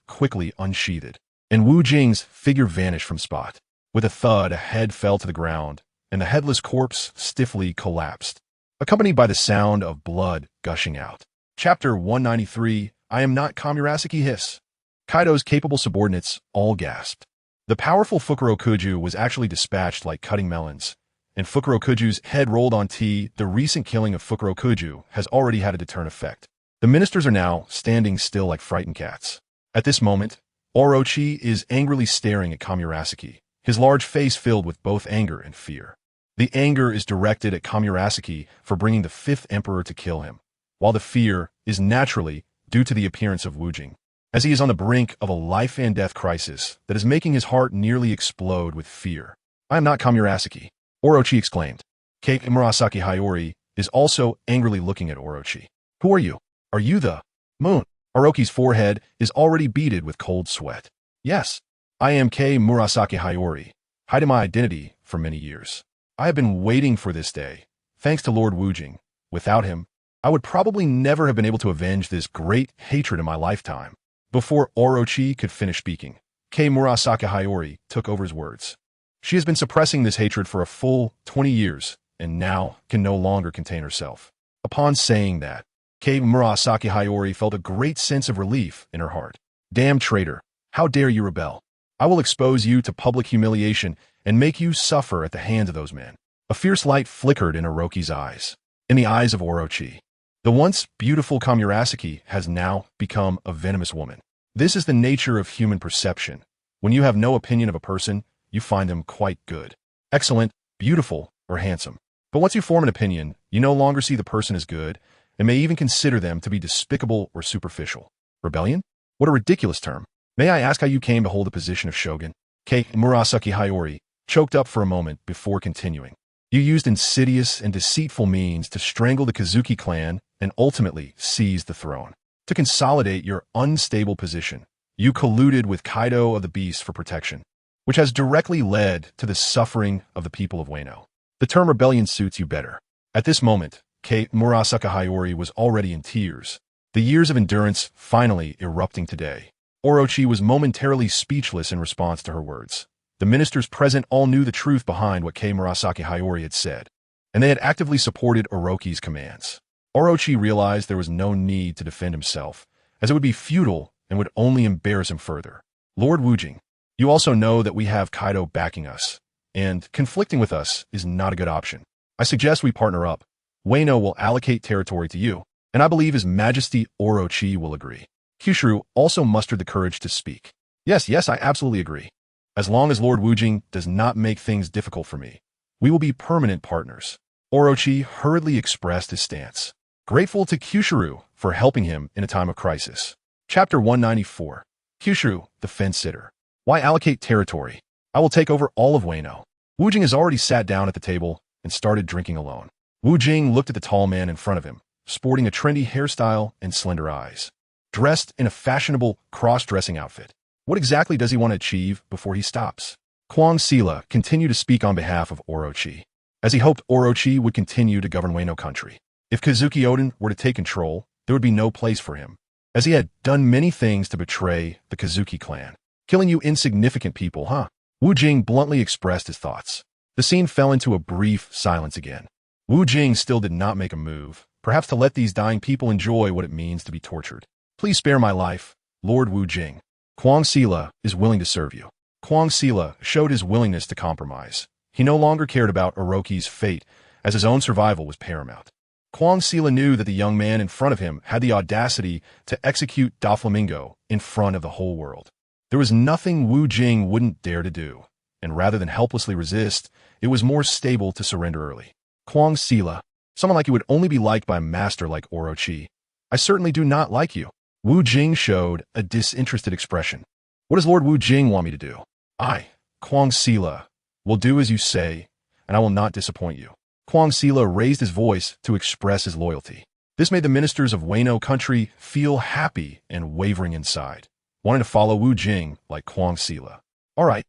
quickly unsheathed, and Wu Jing's figure vanished from spot. With a thud, a head fell to the ground, and the headless corpse stiffly collapsed, accompanied by the sound of blood gushing out. Chapter 193, I am not Kamurasaki hiss. Kaido's capable subordinates all gasped. The powerful Fukurokuju was actually dispatched like cutting melons, and Fukurokuju's head rolled on tea. The recent killing of Fukurokuju has already had a deterrent effect. The ministers are now standing still like frightened cats. At this moment, Orochi is angrily staring at Kamurasaki, his large face filled with both anger and fear. The anger is directed at Kamurasaki for bringing the 5th Emperor to kill him, while the fear is naturally due to the appearance of Wu Jing, as he is on the brink of a life-and-death crisis that is making his heart nearly explode with fear. "I am not Kamurasaki," Orochi exclaimed. Kei Murasaki Hayori is also angrily looking at Orochi. "Who are you? Are you the moon?" Orochi's forehead is already beaded with cold sweat. "Yes, I am Kei Murasaki Hayori, hiding my identity for many years. I have been waiting for this day, thanks to Lord Wu Jing. Without him, I would probably never have been able to avenge this great hatred in my lifetime." Before Orochi could finish speaking, Kei Murasaki Hayori took over his words. She has been suppressing this hatred for a full 20 years, and now can no longer contain herself. Upon saying that, Kei Murasaki Hayori felt a great sense of relief in her heart. "Damn traitor, how dare you rebel? I will expose you to public humiliation and make you suffer at the hands of those men." A fierce light flickered in Orochi's eyes. In the eyes of Orochi, The once beautiful Miraculously has now become a venomous woman. This is the nature of human perception. When you have no opinion of a person, you find them quite good, excellent, beautiful, or handsome. But once you form an opinion, you no longer see the person as good, and may even consider them to be despicable or superficial. Rebellion? What a ridiculous term. May I ask how you came to hold the position of shogun? Murasaki Hayori choked up for a moment before continuing. You used insidious and deceitful means to strangle the Kazuki clan and ultimately seize the throne. To consolidate your unstable position, you colluded with Kaido of the Beast for protection, which has directly led to the suffering of the people of Wano. The term rebellion suits you better. At this moment, Murasaki Hayori was already in tears, the years of endurance finally erupting today. Orochi was momentarily speechless in response to her words. The ministers present all knew the truth behind what Murasaki Hayori had said, and they had actively supported Orochi's commands. Orochi realized there was no need to defend himself, as it would be futile and would only embarrass him further. Lord Wujing, you also know that we have Kaido backing us, and conflicting with us is not a good option. I suggest we partner up. Wano will allocate territory to you, and I believe His Majesty Orochi will agree. Kyushu also mustered the courage to speak. Yes, I absolutely agree. As long as Lord Wujing does not make things difficult for me, we will be permanent partners. Orochi hurriedly expressed his stance, grateful to Kyushu for helping him in a time of crisis. Chapter 194. Kyushu, the fence-sitter. Why allocate territory? I will take over all of Wano. Wujing has already sat down at the table and started drinking alone. Wujing looked at the tall man in front of him, sporting a trendy hairstyle and slender eyes, dressed in a fashionable cross-dressing outfit. What exactly does he want to achieve before he stops? Kwang Sila continued to speak on behalf of Orochi, as he hoped Orochi would continue to govern Wano country. If Kazuki Oden were to take control, there would be no place for him, as he had done many things to betray the Kazuki clan. Killing you insignificant people, huh? Wujing bluntly expressed his thoughts. The scene fell into a brief silence again. Wujing still did not make a move, perhaps to let these dying people enjoy what it means to be tortured. Please spare my life, Lord Wujing. Kwang Sila is willing to serve you. Kwang Sila showed his willingness to compromise. He no longer cared about Orochi's fate, as his own survival was paramount. Kwang Sila knew that the young man in front of him had the audacity to execute Doflamingo in front of the whole world. There was nothing Wujing wouldn't dare to do, and rather than helplessly resist, it was more stable to surrender early. Kwang Sila, someone like you would only be liked by a master like Orochi. I certainly do not like you. Wujing showed a disinterested expression. What does Lord Wujing want me to do? I, Kwang Sila, will do as you say, and I will not disappoint you. Kwang Sila raised his voice to express his loyalty. This made the ministers of Wano country feel happy and wavering inside, wanting to follow Wujing like Kwang Sila. All right,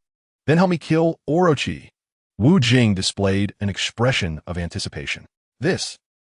then help me kill Orochi. Wujing displayed an expression of anticipation.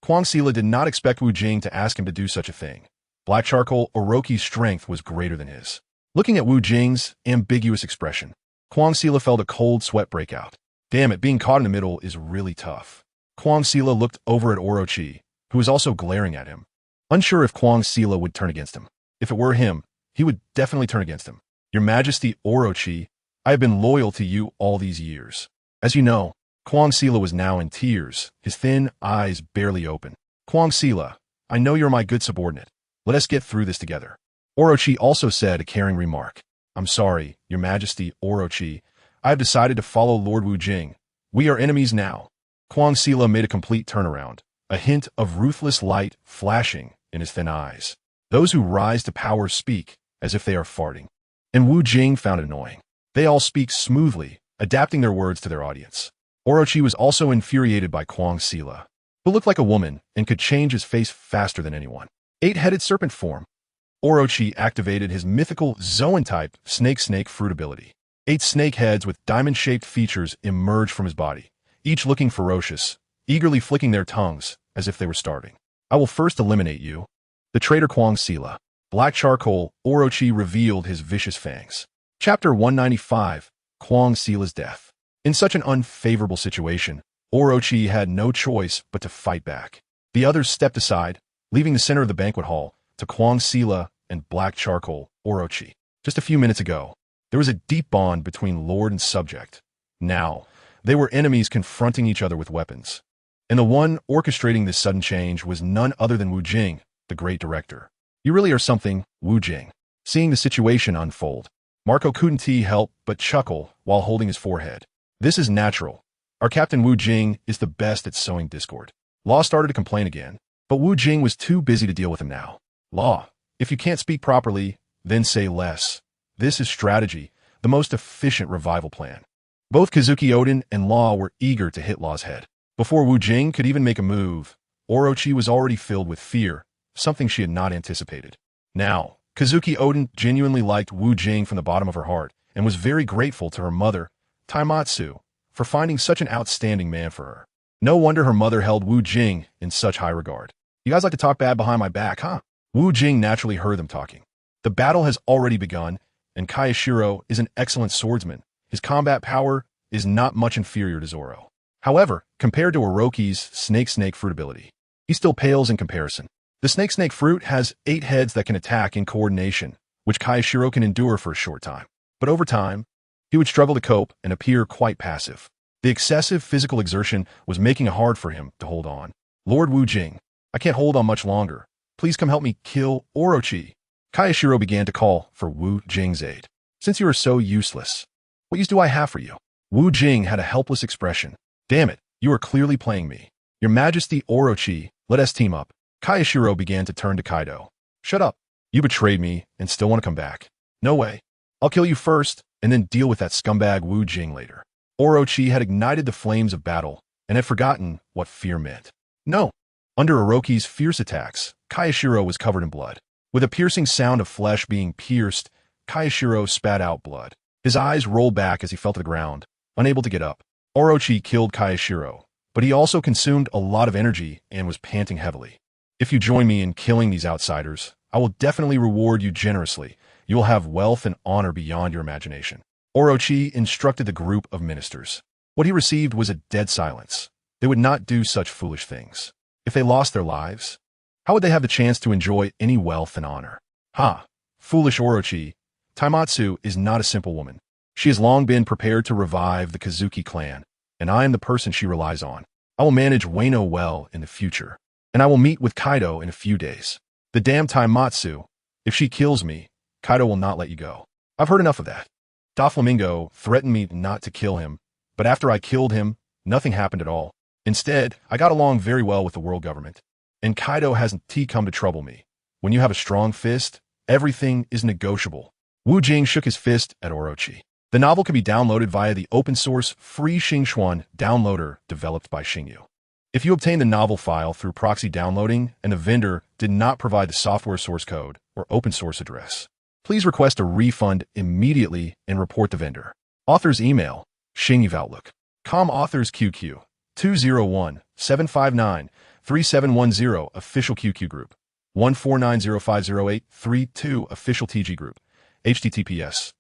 Kwang Sila did not expect Wujing to ask him to do such a thing. Black Charcoal Orochi's strength was greater than his. Looking at Wujing's ambiguous expression, Kwang Sila felt a cold sweat break out. Damn it, being caught in the middle is really tough. Kwang Sila looked over at Orochi, who was also glaring at him, unsure if Kwang Sila would turn against him. If it were him, he would definitely turn against him. Your Majesty Orochi, I have been loyal to you all these years. As you know, Kwang Sila was now in tears, his thin eyes barely open. Kwang Sila, I know you're my good subordinate. Let us get through this together. Orochi also said a caring remark. I'm sorry, Your Majesty Orochi. I have decided to follow Lord Wujing. We are enemies now. Kwang Sila made a complete turnaround, a hint of ruthless light flashing in his thin eyes. Those who rise to power speak as if they are farting. And Wujing found it annoying. They all speak smoothly, adapting their words to their audience. Orochi was also infuriated by Kwang Sila, who looked like a woman and could change his face faster than anyone. Eight-headed serpent form. Orochi activated his mythical Zoan-type snake fruit ability. 8 snake heads with diamond-shaped features emerged from his body, each looking ferocious, eagerly flicking their tongues as if they were starving. I will first eliminate you. The traitor Kwang Sila. Black Charcoal Orochi revealed his vicious fangs. Chapter 195. Kwang Sila's death. In such an unfavorable situation, Orochi had no choice but to fight back. The others stepped aside, leaving the center of the banquet hall to Kwang Sila and Black Charcoal Orochi. Just a few minutes ago, there was a deep bond between lord and subject. Now, they were enemies confronting each other with weapons. And the one orchestrating this sudden change was none other than Wu Jing, the great director. You really are something, Wu Jing. Seeing the situation unfold, Marco couldn't help but chuckle while holding his forehead. This is natural. Our Captain Wu Jing is the best at sowing discord. Law started to complain again, but Wu Jing was too busy to deal with him now. Law, if you can't speak properly, then say less. This is strategy, the most efficient revival plan. Both Kazuki Odin and Law were eager to hit Law's head. Before Wu Jing could even make a move, Orochi was already filled with fear, something she had not anticipated. Now, Kazuki Odin genuinely liked Wu Jing from the bottom of her heart and was very grateful to her mother, Taimatsu, for finding such an outstanding man for her. No wonder her mother held Wu Jing in such high regard. You guys like to talk bad behind my back, huh? Wu Jing naturally heard them talking. The battle has already begun, and Kayashiro is an excellent swordsman. His combat power is not much inferior to Zoro. However, compared to Orochi's snake fruit ability, he still pales in comparison. The snake fruit has 8 heads that can attack in coordination, which Kayashiro can endure for a short time. But over time, he would struggle to cope and appear quite passive. The excessive physical exertion was making it hard for him to hold on. Lord Wu Jing, I can't hold on much longer. Please come help me kill Orochi. Kayashiro began to call for Wu Jing's aid. Since you are so useless, what use do I have for you? Wu Jing had a helpless expression. Damn it, you are clearly playing me. Your Majesty Orochi, let us team up. Kayashiro began to turn to Kaido. Shut up. You betrayed me and still want to come back. No way. I'll kill you first and then deal with that scumbag Wu Jing later. Orochi had ignited the flames of battle and had forgotten what fear meant. No. Under Orochi's fierce attacks, Kayashiro was covered in blood. With a piercing sound of flesh being pierced, Kayashiro spat out blood. His eyes rolled back as he fell to the ground, unable to get up. Orochi killed Kayashiro, but he also consumed a lot of energy and was panting heavily. If you join me in killing these outsiders, I will definitely reward you generously. You will have wealth and honor beyond your imagination. Orochi instructed the group of ministers. What he received was a dead silence. They would not do such foolish things. If they lost their lives, how would they have the chance to enjoy any wealth and honor? Ha! Foolish Orochi. Taimatsu is not a simple woman. She has long been prepared to revive the Kazuki clan, and I am the person she relies on. I will manage Wano well in the future, and I will meet with Kaido in a few days. The damn Taimatsu. If she kills me, Kaido will not let you go. I've heard enough of that. Doflamingo threatened me not to kill him, but after I killed him, nothing happened at all. Instead, I got along very well with the world government. And Kaido hasn't come to trouble me. When you have a strong fist, everything is negotiable. Wu Jing shook his fist at Orochi. The novel can be downloaded via the open-source free Xingxuan downloader developed by Xingyu. If you obtain the novel file through proxy downloading and the vendor did not provide the software source code or open source address, please request a refund immediately and report the vendor. Author's email, Xingyu Outlook. Authors QQ, 201-759-3710 Official QQ Group, 149050832 Official TG Group, https,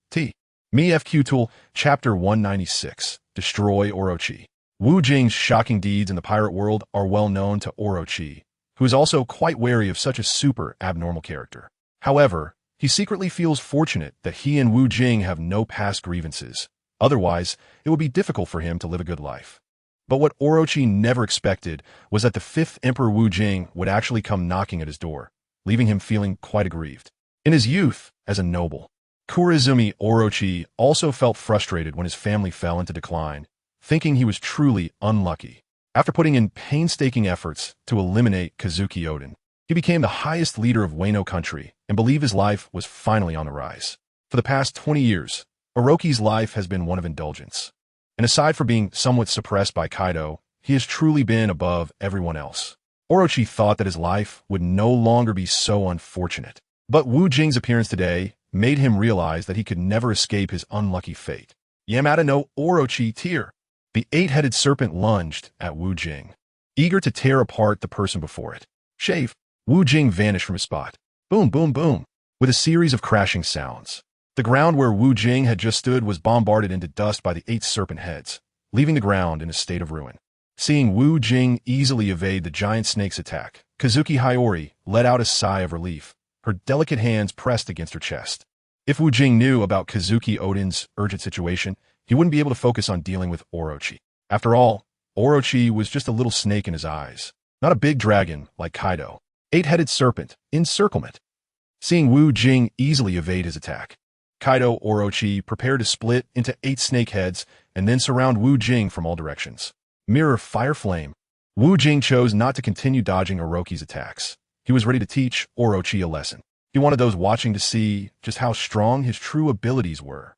Me FQ Tool, Chapter 196, Destroy Orochi. Wu Jing's shocking deeds in the pirate world are well known to Orochi, who is also quite wary of such a super abnormal character. However, he secretly feels fortunate that he and Wu Jing have no past grievances. Otherwise, it would be difficult for him to live a good life. But what Orochi never expected was that the 5th Emperor Wu Jing would actually come knocking at his door, leaving him feeling quite aggrieved. In his youth, as a noble, Kurizumi Orochi also felt frustrated when his family fell into decline, thinking he was truly unlucky. After putting in painstaking efforts to eliminate Kazuki Odin, he became the highest leader of Wano country and believed his life was finally on the rise. For the past 20 years, Orochi's life has been one of indulgence. And aside from being somewhat suppressed by Kaido, he has truly been above everyone else. Orochi thought that his life would no longer be so unfortunate. But Wu Jing's appearance today made him realize that he could never escape his unlucky fate. Yamada no Orochi tear. The 8-headed serpent lunged at Wu Jing, eager to tear apart the person before it. Shave. Wu Jing vanished from his spot. Boom, boom, boom, with a series of crashing sounds. The ground where Wu Jing had just stood was bombarded into dust by the 8 serpent heads, leaving the ground in a state of ruin. Seeing Wu Jing easily evade the giant snake's attack, Kazuki Hiyori let out a sigh of relief, her delicate hands pressed against her chest. If Wu Jing knew about Kazuki Odin's urgent situation, he wouldn't be able to focus on dealing with Orochi. After all, Orochi was just a little snake in his eyes, not a big dragon like Kaido. Eight-headed serpent, encirclement. Seeing Wu Jing easily evade his attack, Kaido Orochi prepared to split into 8 snake heads and then surround Wu Jing from all directions. Mirror fire flame. Wu Jing chose not to continue dodging Orochi's attacks. He was ready to teach Orochi a lesson. He wanted those watching to see just how strong his true abilities were.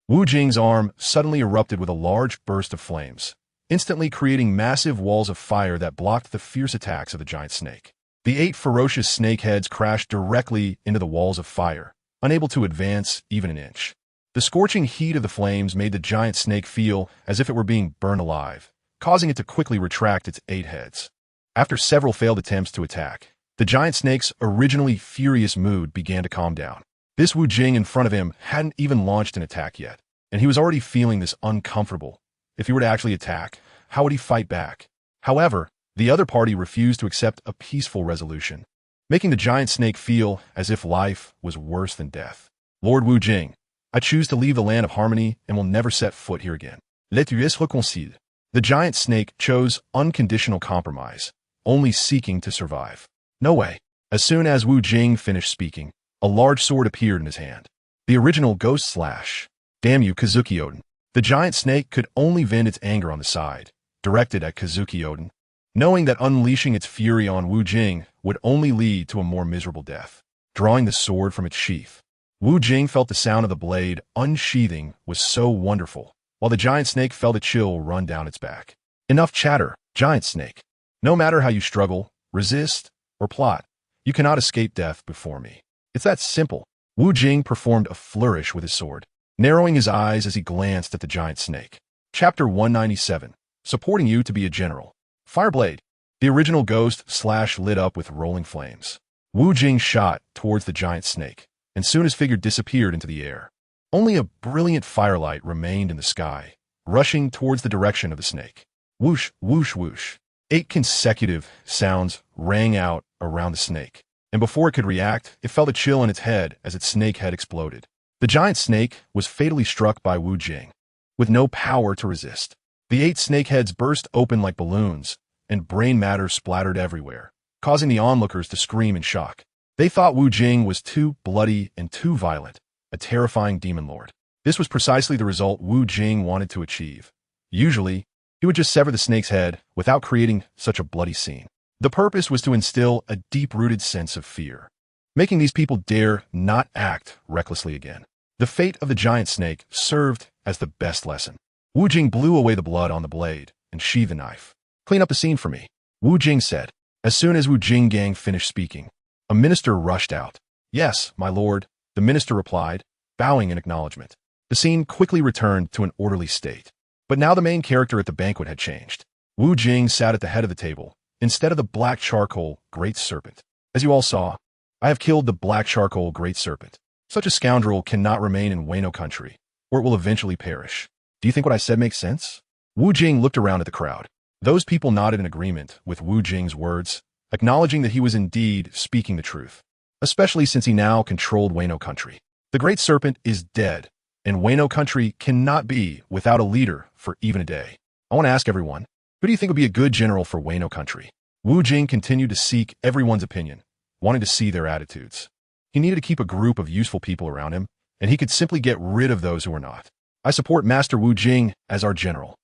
Wu Jing's arm suddenly erupted with a large burst of flames, instantly creating massive walls of fire that blocked the fierce attacks of the giant snake. The 8 ferocious snake heads crashed directly into the walls of fire, unable to advance even an inch. The scorching heat of the flames made the giant snake feel as if it were being burned alive, causing it to quickly retract its 8 heads. After several failed attempts to attack, the giant snake's originally furious mood began to calm down. This Wu Jing in front of him hadn't even launched an attack yet, and he was already feeling this uncomfortable. If he were to actually attack, how would he fight back? However, the other party refused to accept a peaceful resolution, making the giant snake feel as if life was worse than death. Lord Wu Jing, I choose to leave the land of harmony and will never set foot here again. Let us reconcile. The giant snake chose unconditional compromise, only seeking to survive. No way. As soon as Wu Jing finished speaking, a large sword appeared in his hand. The original ghost slash. Damn you, Kazuki Oden. The giant snake could only vent its anger on the side, directed at Kazuki Oden, knowing that unleashing its fury on Wu Jing would only lead to a more miserable death. Drawing the sword from its sheath, Wu Jing felt the sound of the blade unsheathing was so wonderful, while the giant snake felt a chill run down its back. Enough chatter, giant snake. No matter how you struggle, resist, or plot, you cannot escape death before me. It's that simple. Wu Jing performed a flourish with his sword, narrowing his eyes as he glanced at the giant snake. Chapter 197. Supporting you to be a general. Fireblade. The original ghost slash lit up with rolling flames. Wu Jing shot towards the giant snake, and soon his figure disappeared into the air. Only a brilliant firelight remained in the sky, rushing towards the direction of the snake. Whoosh, whoosh, whoosh. 8 consecutive sounds rang out around the snake, and before it could react, it felt a chill in its head as its snake head exploded. The giant snake was fatally struck by Wu Jing, with no power to resist. The 8 snake heads burst open like balloons, and brain matter splattered everywhere, causing the onlookers to scream in shock. They thought Wu Jing was too bloody and too violent, a terrifying demon lord. This was precisely the result Wu Jing wanted to achieve. Usually, he would just sever the snake's head without creating such a bloody scene. The purpose was to instill a deep-rooted sense of fear, making these people dare not act recklessly again. The fate of the giant snake served as the best lesson. Wu Jing blew away the blood on the blade and sheathed the knife. Clean up the scene for me, Wu Jing said. As soon as Wu Jing gang finished speaking, a minister rushed out. Yes, my lord, the minister replied, bowing in acknowledgement. The scene quickly returned to an orderly state. But now the main character at the banquet had changed. Wu Jing sat at the head of the table, instead of the black charcoal great serpent. As you all saw, I have killed the black charcoal great serpent. Such a scoundrel cannot remain in Wano country, or it will eventually perish. Do you think what I said makes sense? Wu Jing looked around at the crowd. Those people nodded in agreement with Wu Jing's words, acknowledging that he was indeed speaking the truth, especially since he now controlled Wano country. The great serpent is dead, and Wano country cannot be without a leader for even a day. I want to ask everyone, who do you think would be a good general for Wano country? Wu Jing continued to seek everyone's opinion, wanting to see their attitudes. He needed to keep a group of useful people around him, and he could simply get rid of those who were not. I support Master Wu Jing as our general.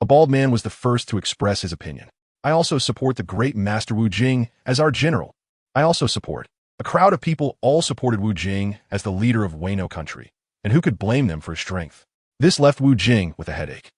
A bald man was the first to express his opinion. I also support the great Master Wu Jing as our general. I also support. A crowd of people all supported Wu Jing as the leader of Wano country, and who could blame them for his strength? This left Wu Jing with a headache.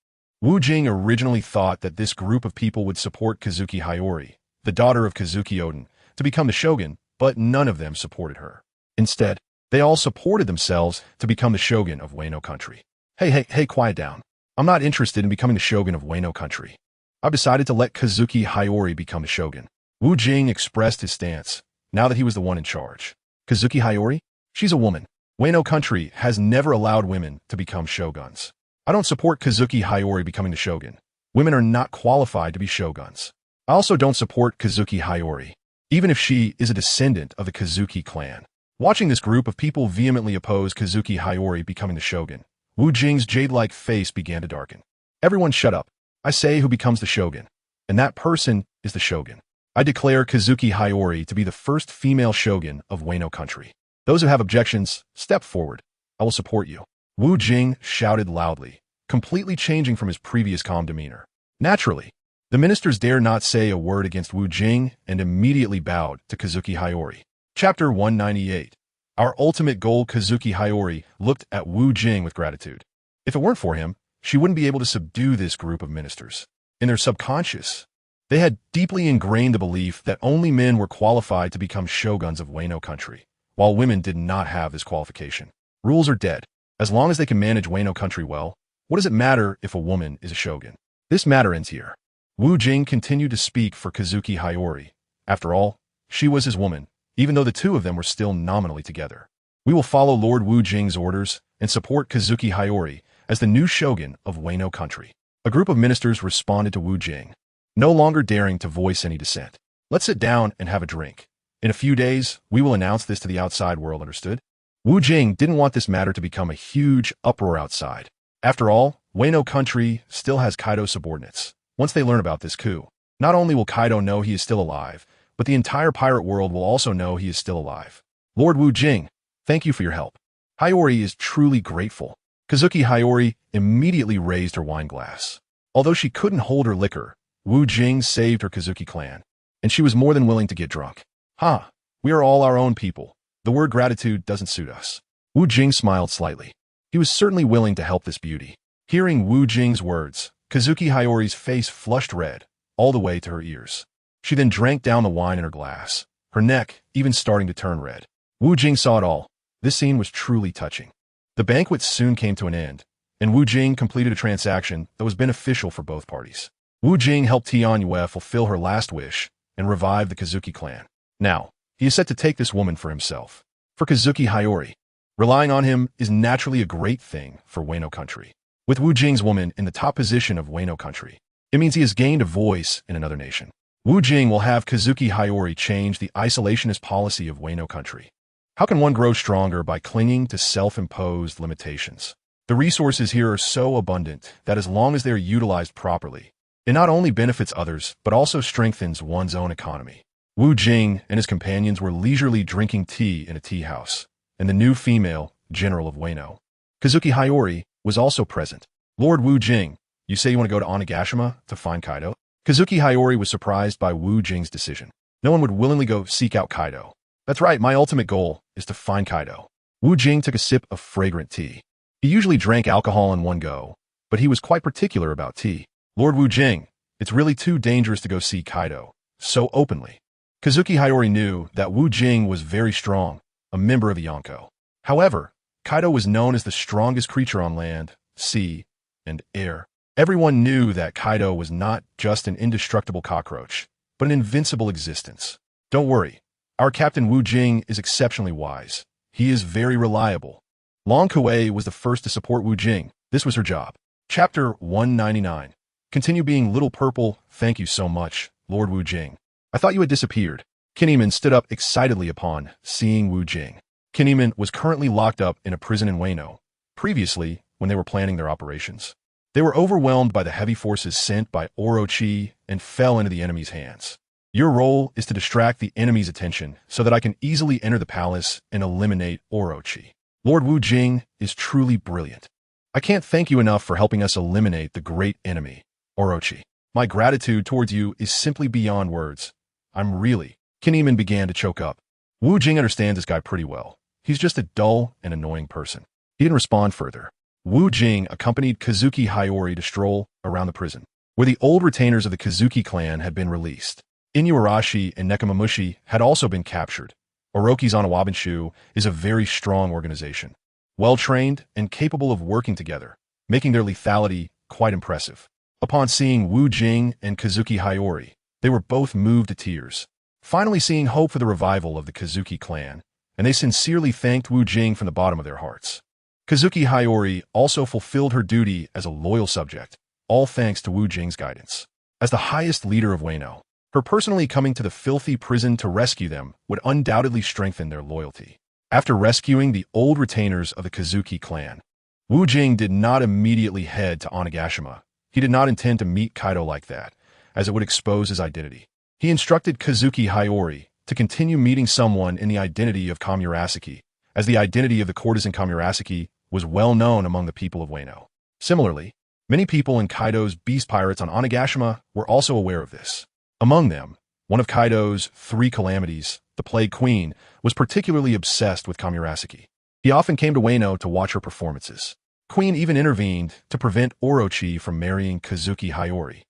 Wu Jing originally thought that this group of people would support Kazuki Hayori, the daughter of Kazuki Oden, to become the shogun, but none of them supported her. Instead, they all supported themselves to become the shogun of Wano country. Hey, quiet down. I'm not interested in becoming the shogun of Wano country. I've decided to let Kazuki Hayori become the shogun. Wu Jing expressed his stance, now that he was the one in charge. Kazuki Hayori? She's a woman. Wano country has never allowed women to become shoguns. I don't support Kazuki Hayori becoming the shogun. Women are not qualified to be shoguns. I also don't support Kazuki Hayori, even if she is a descendant of the Kazuki clan. Watching this group of people vehemently oppose Kazuki Hayori becoming the shogun, Wu Jing's jade-like face began to darken. Everyone shut up. I say who becomes the shogun. And that person is the shogun. I declare Kazuki Hayori to be the first female shogun of Wano country. Those who have objections, step forward. I will support you. Wu Jing shouted loudly, completely changing from his previous calm demeanor. Naturally, the ministers dare not say a word against Wu Jing and immediately bowed to Kazuki Hayori. Chapter 198. Our ultimate goal. Kazuki Hayori looked at Wu Jing with gratitude. If it weren't for him, she wouldn't be able to subdue this group of ministers. In their subconscious, they had deeply ingrained the belief that only men were qualified to become shoguns of Wano country, while women did not have this qualification. Rules are dead. As long as they can manage Wano country well, what does it matter if a woman is a shogun? This matter ends here. Wu Jing continued to speak for Kazuki Hayori. After all, she was his woman, even though the two of them were still nominally together. We will follow Lord Wu Jing's orders and support Kazuki Hayori as the new shogun of Wano country. A group of ministers responded to Wu Jing, no longer daring to voice any dissent. Let's sit down and have a drink. In a few days, we will announce this to the outside world, understood? Wu Jing didn't want this matter to become a huge uproar outside. After all, Wano country still has Kaido subordinates. Once they learn about this coup, not only will Kaido know he is still alive, but the entire pirate world will also know he is still alive. Lord Wu Jing, thank you for your help. Hayori is truly grateful. Kazuki Hayori immediately raised her wine glass. Although she couldn't hold her liquor, Wu Jing saved her Kazuki clan, and she was more than willing to get drunk. We are all our own people. The word gratitude doesn't suit us. Wu Jing smiled slightly. He was certainly willing to help this beauty. Hearing Wu Jing's words, Kazuki Hayori's face flushed red, all the way to her ears. She then drank down the wine in her glass, her neck even starting to turn red. Wu Jing saw it all. This scene was truly touching. The banquet soon came to an end, and Wu Jing completed a transaction that was beneficial for both parties. Wu Jing helped Tian Yue fulfill her last wish and revive the Kazuki clan. Now, he is set to take this woman for himself. For Kazuki Hayori, relying on him is naturally a great thing for Wano country. With Wu Jing's woman in the top position of Wano country, it means he has gained a voice in another nation. Wu Jing will have Kazuki Hayori change the isolationist policy of Wano country. How can one grow stronger by clinging to self-imposed limitations? The resources here are so abundant that as long as they are utilized properly, it not only benefits others, but also strengthens one's own economy. Wu Jing and his companions were leisurely drinking tea in a tea house, and the new female general of Wano, Kazuki Hayori, was also present. Lord Wu Jing, you say you want to go to Onigashima to find Kaido? Kazuki Hayori was surprised by Wu Jing's decision. No one would willingly go seek out Kaido. That's right, my ultimate goal is to find Kaido. Wu Jing took a sip of fragrant tea. He usually drank alcohol in one go, but he was quite particular about tea. Lord Wu Jing, it's really too dangerous to go see Kaido so openly. Kazuki Hayori knew that Wu Jing was very strong, a member of the Yonko. However, Kaido was known as the strongest creature on land, sea, and air. Everyone knew that Kaido was not just an indestructible cockroach, but an invincible existence. Don't worry, our Captain Wu Jing is exceptionally wise. He is very reliable. Long Kuei was the first to support Wu Jing. This was her job. Chapter 199. Continue being Little Purple. Thank you so much, Lord Wu Jing. I thought you had disappeared. Kinemon stood up excitedly upon seeing Wu Jing. Kinemon was currently locked up in a prison in Wano. Previously, when they were planning their operations, they were overwhelmed by the heavy forces sent by Orochi and fell into the enemy's hands. Your role is to distract the enemy's attention so that I can easily enter the palace and eliminate Orochi. Lord Wu Jing is truly brilliant. I can't thank you enough for helping us eliminate the great enemy, Orochi. My gratitude towards you is simply beyond words. Kinemon began to choke up. Wu Jing understands this guy pretty well. He's just a dull and annoying person. He didn't respond further. Wu Jing accompanied Kazuki Hayori to stroll around the prison, where the old retainers of the Kazuki clan had been released. Inuarashi and Nekomamushi had also been captured. Orochi's Anawabanshu is a very strong organization, well-trained and capable of working together, making their lethality quite impressive. Upon seeing Wu Jing and Kazuki Hayori, they were both moved to tears, finally seeing hope for the revival of the Kazuki clan, and they sincerely thanked Wu Jing from the bottom of their hearts. Kazuki Hayori also fulfilled her duty as a loyal subject, all thanks to Wu Jing's guidance. As the highest leader of Wano, her personally coming to the filthy prison to rescue them would undoubtedly strengthen their loyalty. After rescuing the old retainers of the Kazuki clan, Wu Jing did not immediately head to Onigashima. He did not intend to meet Kaido like that, as it would expose his identity. He instructed Kazuki Hayori to continue meeting someone in the identity of Kamurasaki, as the identity of the courtesan Kamurasaki was well known among the people of Wano. Similarly, many people in Kaido's beast pirates on Onigashima were also aware of this. Among them, one of Kaido's 3 calamities, the Plague Queen, was particularly obsessed with Kamurasaki. He often came to Wano to watch her performances. Queen even intervened to prevent Orochi from marrying Kazuki Hayori,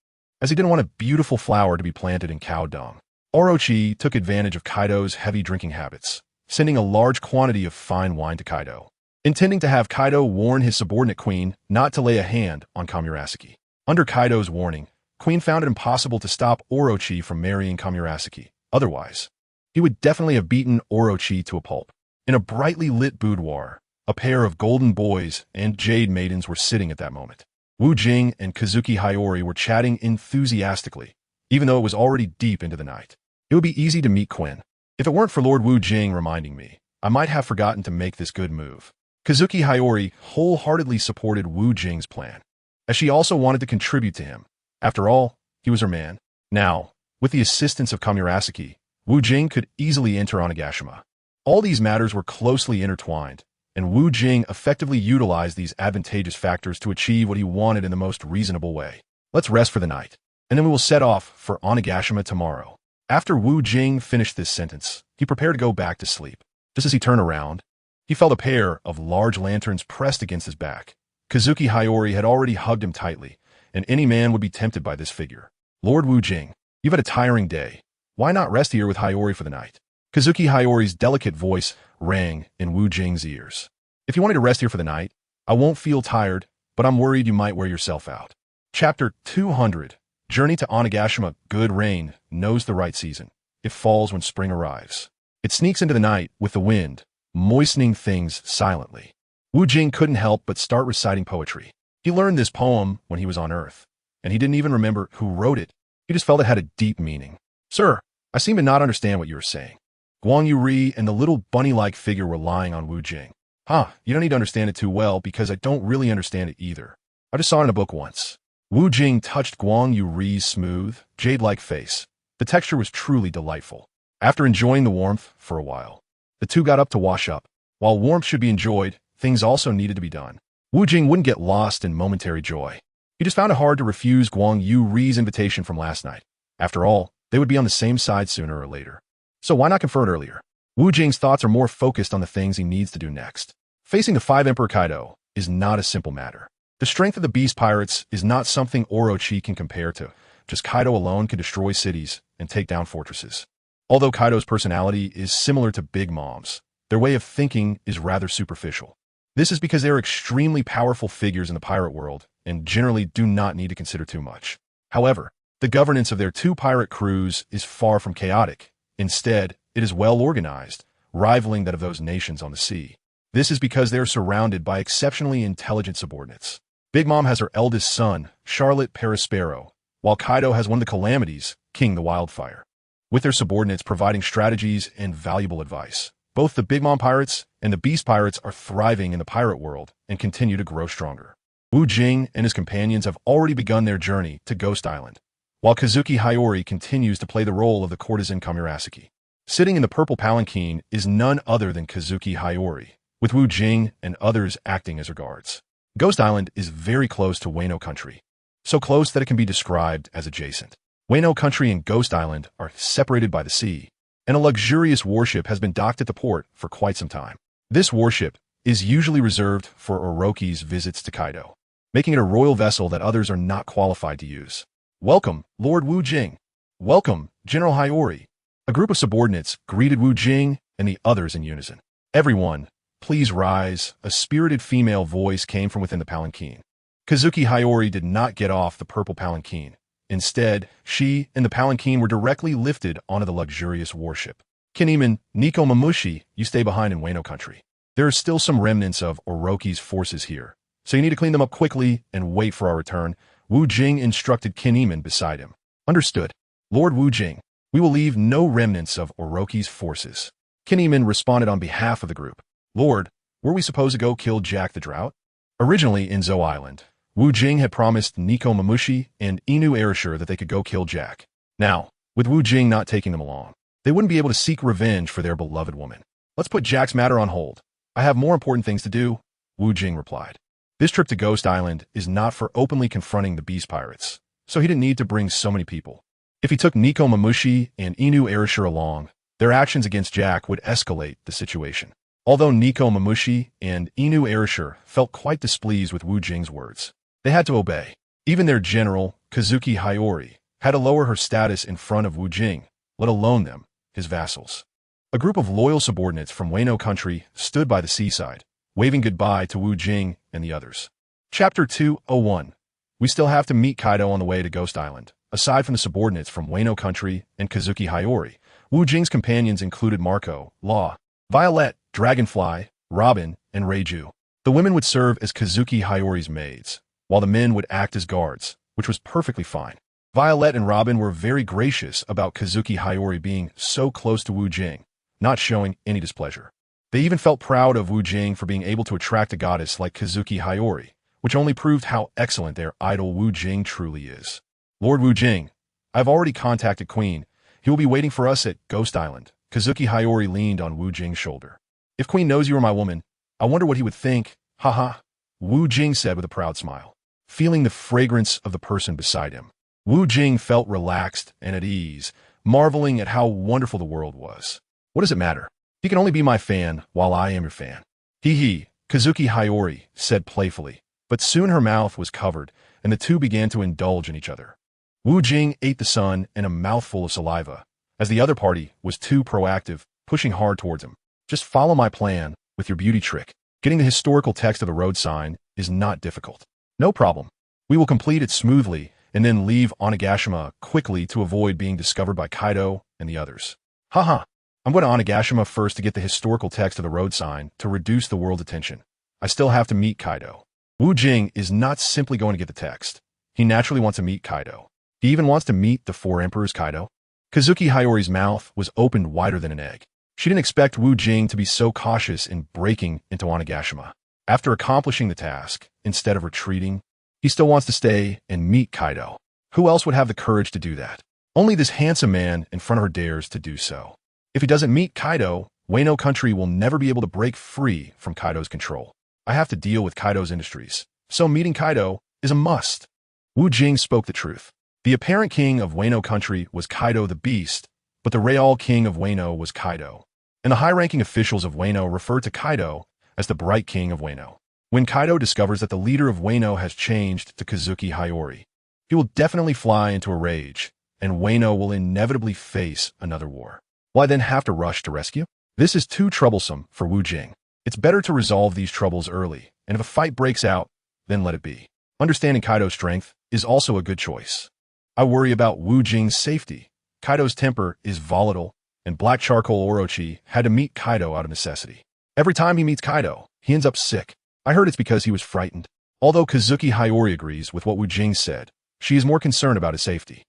as he didn't want a beautiful flower to be planted in cow dung. Orochi took advantage of Kaido's heavy drinking habits, sending a large quantity of fine wine to Kaido, intending to have Kaido warn his subordinate Queen not to lay a hand on Kamurasaki. Under Kaido's warning, Queen found it impossible to stop Orochi from marrying Kamurasaki. Otherwise, he would definitely have beaten Orochi to a pulp. In a brightly lit boudoir, a pair of golden boys and jade maidens were sitting at that moment. Wu Jing and Kazuki Hayori were chatting enthusiastically, even though it was already deep into the night. It would be easy to meet Quinn. If it weren't for Lord Wu Jing reminding me, I might have forgotten to make this good move. Kazuki Hayori wholeheartedly supported Wu Jing's plan, as she also wanted to contribute to him. After all, he was her man. Now, with the assistance of Kamurasaki, Wu Jing could easily enter Onigashima. All these matters were closely intertwined, and Wu Jing effectively utilized these advantageous factors to achieve what he wanted in the most reasonable way. Let's rest for the night, and then we will set off for Onigashima tomorrow. After Wu Jing finished this sentence, he prepared to go back to sleep. Just as he turned around, he felt a pair of large lanterns pressed against his back. Kazuki Hayori had already hugged him tightly, and any man would be tempted by this figure. Lord Wu Jing, you've had a tiring day. Why not rest here with Hayori for the night? Kazuki Hayori's delicate voice rang in Wu Jing's ears. If you wanted to rest here for the night, I won't feel tired, but I'm worried you might wear yourself out. Chapter 200. Journey to Onigashima. Good rain knows the right season. It falls when spring arrives. It sneaks into the night with the wind, moistening things silently. Wu Jing couldn't help but start reciting poetry. He learned this poem when he was on Earth, and he didn't even remember who wrote it. He just felt it had a deep meaning. Sir, I seem to not understand what you were saying. Guang Yu and the little bunny-like figure were lying on Wu Jing. You don't need to understand it too well because I don't really understand it either. I just saw it in a book once. Wu Jing touched Guang Yu's smooth, jade-like face. The texture was truly delightful. After enjoying the warmth for a while, the two got up to wash up. While warmth should be enjoyed, things also needed to be done. Wu Jing wouldn't get lost in momentary joy. He just found it hard to refuse Guang Yu's invitation from last night. After all, they would be on the same side sooner or later. So why not confer it earlier? Wu Jing's thoughts are more focused on the things he needs to do next. Facing the 5 Emperor Kaido is not a simple matter. The strength of the Beast Pirates is not something Orochi can compare to. Just Kaido alone can destroy cities and take down fortresses. Although Kaido's personality is similar to Big Mom's, their way of thinking is rather superficial. This is because they are extremely powerful figures in the pirate world and generally do not need to consider too much. However, the governance of their 2 pirate crews is far from chaotic. Instead, it is well organized, rivaling that of those nations on the sea. This is because they are surrounded by exceptionally intelligent subordinates. Big Mom has her eldest son, Charlotte Perispero, while Kaido has one of the calamities, King the Wildfire. With their subordinates providing strategies and valuable advice, both the Big Mom pirates and the Beast Pirates are thriving in the pirate world and continue to grow stronger. Wu Jing and his companions have already begun their journey to Ghost Island, while Kazuki Hayori continues to play the role of the courtesan Kamurasaki. Sitting in the purple palanquin is none other than Kazuki Hayori, with Wu Jing and others acting as her guards. Ghost Island is very close to Wano Country, so close that it can be described as adjacent. Wano Country and Ghost Island are separated by the sea, and a luxurious warship has been docked at the port for quite some time. This warship is usually reserved for Orochi's visits to Kaido, making it a royal vessel that others are not qualified to use. Welcome, Lord Wu Jing. Welcome, General Hayori. A group of subordinates greeted Wu Jing and the others in unison. Everyone, please rise. A spirited female voice came from within the palanquin. Kazuki Hayori did not get off the purple palanquin. Instead, she and the palanquin were directly lifted onto the luxurious warship. Kinemon, Nico Mamushi, you stay behind in Wano Country. There are still some remnants of Orochi's forces here, so you need to clean them up quickly and wait for our return. Wu Jing instructed Kinemon beside him. Understood. Lord Wu Jing, we will leave no remnants of Orochi's forces. Kinemon responded on behalf of the group. Lord, were we supposed to go kill Jack the Drought? Originally in Zo Island, Wu Jing had promised Nico Mamushi and Inu Erasure that they could go kill Jack. Now, with Wu Jing not taking them along, they wouldn't be able to seek revenge for their beloved woman. Let's put Jack's matter on hold. I have more important things to do, Wu Jing replied. This trip to Ghost Island is not for openly confronting the beast pirates, so he didn't need to bring so many people. If he took Nico Mamushi and Inu Erasure along, their actions against Jack would escalate the situation. Although Nico Mamushi and Inu Erasure felt quite displeased with Wu Jing's words, they had to obey. Even their general, Kazuki Hayori, had to lower her status in front of Wu Jing, let alone them, his vassals. A group of loyal subordinates from Wano country stood by the seaside, waving goodbye to Wu Jing and the others. Chapter 201. We still have to meet Kaido on the way to Ghost Island. Aside from the subordinates from Wano country and Kazuki Hayori, Wu Jing's companions included Marco, Law, Violet, Dragonfly, Robin, and Reiju. The women would serve as Kazuki Hayori's maids, while the men would act as guards, which was perfectly fine. Violet and Robin were very gracious about Kazuki Hayori being so close to Wu Jing, not showing any displeasure. They even felt proud of Wu Jing for being able to attract a goddess like Kazuki Hayori, which only proved how excellent their idol Wu Jing truly is. Lord Wu Jing, I've already contacted Queen. He will be waiting for us at Ghost Island. Kazuki Hayori leaned on Wu Jing's shoulder. If Queen knows you are my woman, I wonder what he would think. Haha, Wu Jing said with a proud smile. Feeling the fragrance of the person beside him, Wu Jing felt relaxed and at ease, marveling at how wonderful the world was. What does it matter? He can only be my fan while I am your fan. Hee, Kazuki Hayori said playfully, but soon her mouth was covered and the two began to indulge in each other. Wu Jing ate the sun and a mouthful of saliva, as the other party was too proactive, pushing hard towards him. Just follow my plan with your beauty trick. Getting the historical text of the road sign is not difficult. No problem. We will complete it smoothly and then leave Onigashima quickly to avoid being discovered by Kaido and the others. Haha. I'm going to Onigashima first to get the historical text of the road sign to reduce the world's attention. I still have to meet Kaido. Wu Jing is not simply going to get the text. He naturally wants to meet Kaido. He even wants to meet the four emperors Kaido. Kazuki Hayori's mouth was opened wider than an egg. She didn't expect Wu Jing to be so cautious in breaking into Onigashima. After accomplishing the task, instead of retreating, he still wants to stay and meet Kaido. Who else would have the courage to do that? Only this handsome man in front of her dares to do so. If he doesn't meet Kaido, Wano country will never be able to break free from Kaido's control. I have to deal with Kaido's industries, so meeting Kaido is a must. Wu Jing spoke the truth. The apparent king of Wano country was Kaido the Beast, but the real king of Wano was Kaido, and the high-ranking officials of Wano refer to Kaido as the Bright King of Wano. When Kaido discovers that the leader of Wano has changed to Kazuki Hayori, he will definitely fly into a rage, and Wano will inevitably face another war. Will I then have to rush to rescue? This is too troublesome for Wu Jing. It's better to resolve these troubles early, and if a fight breaks out, then let it be. Understanding Kaido's strength is also a good choice. I worry about Wu Jing's safety. Kaido's temper is volatile, and Black Charcoal Orochi had to meet Kaido out of necessity. Every time he meets Kaido, he ends up sick. I heard it's because he was frightened. Although Kazuki Hayori agrees with what Wu Jing said, she is more concerned about his safety.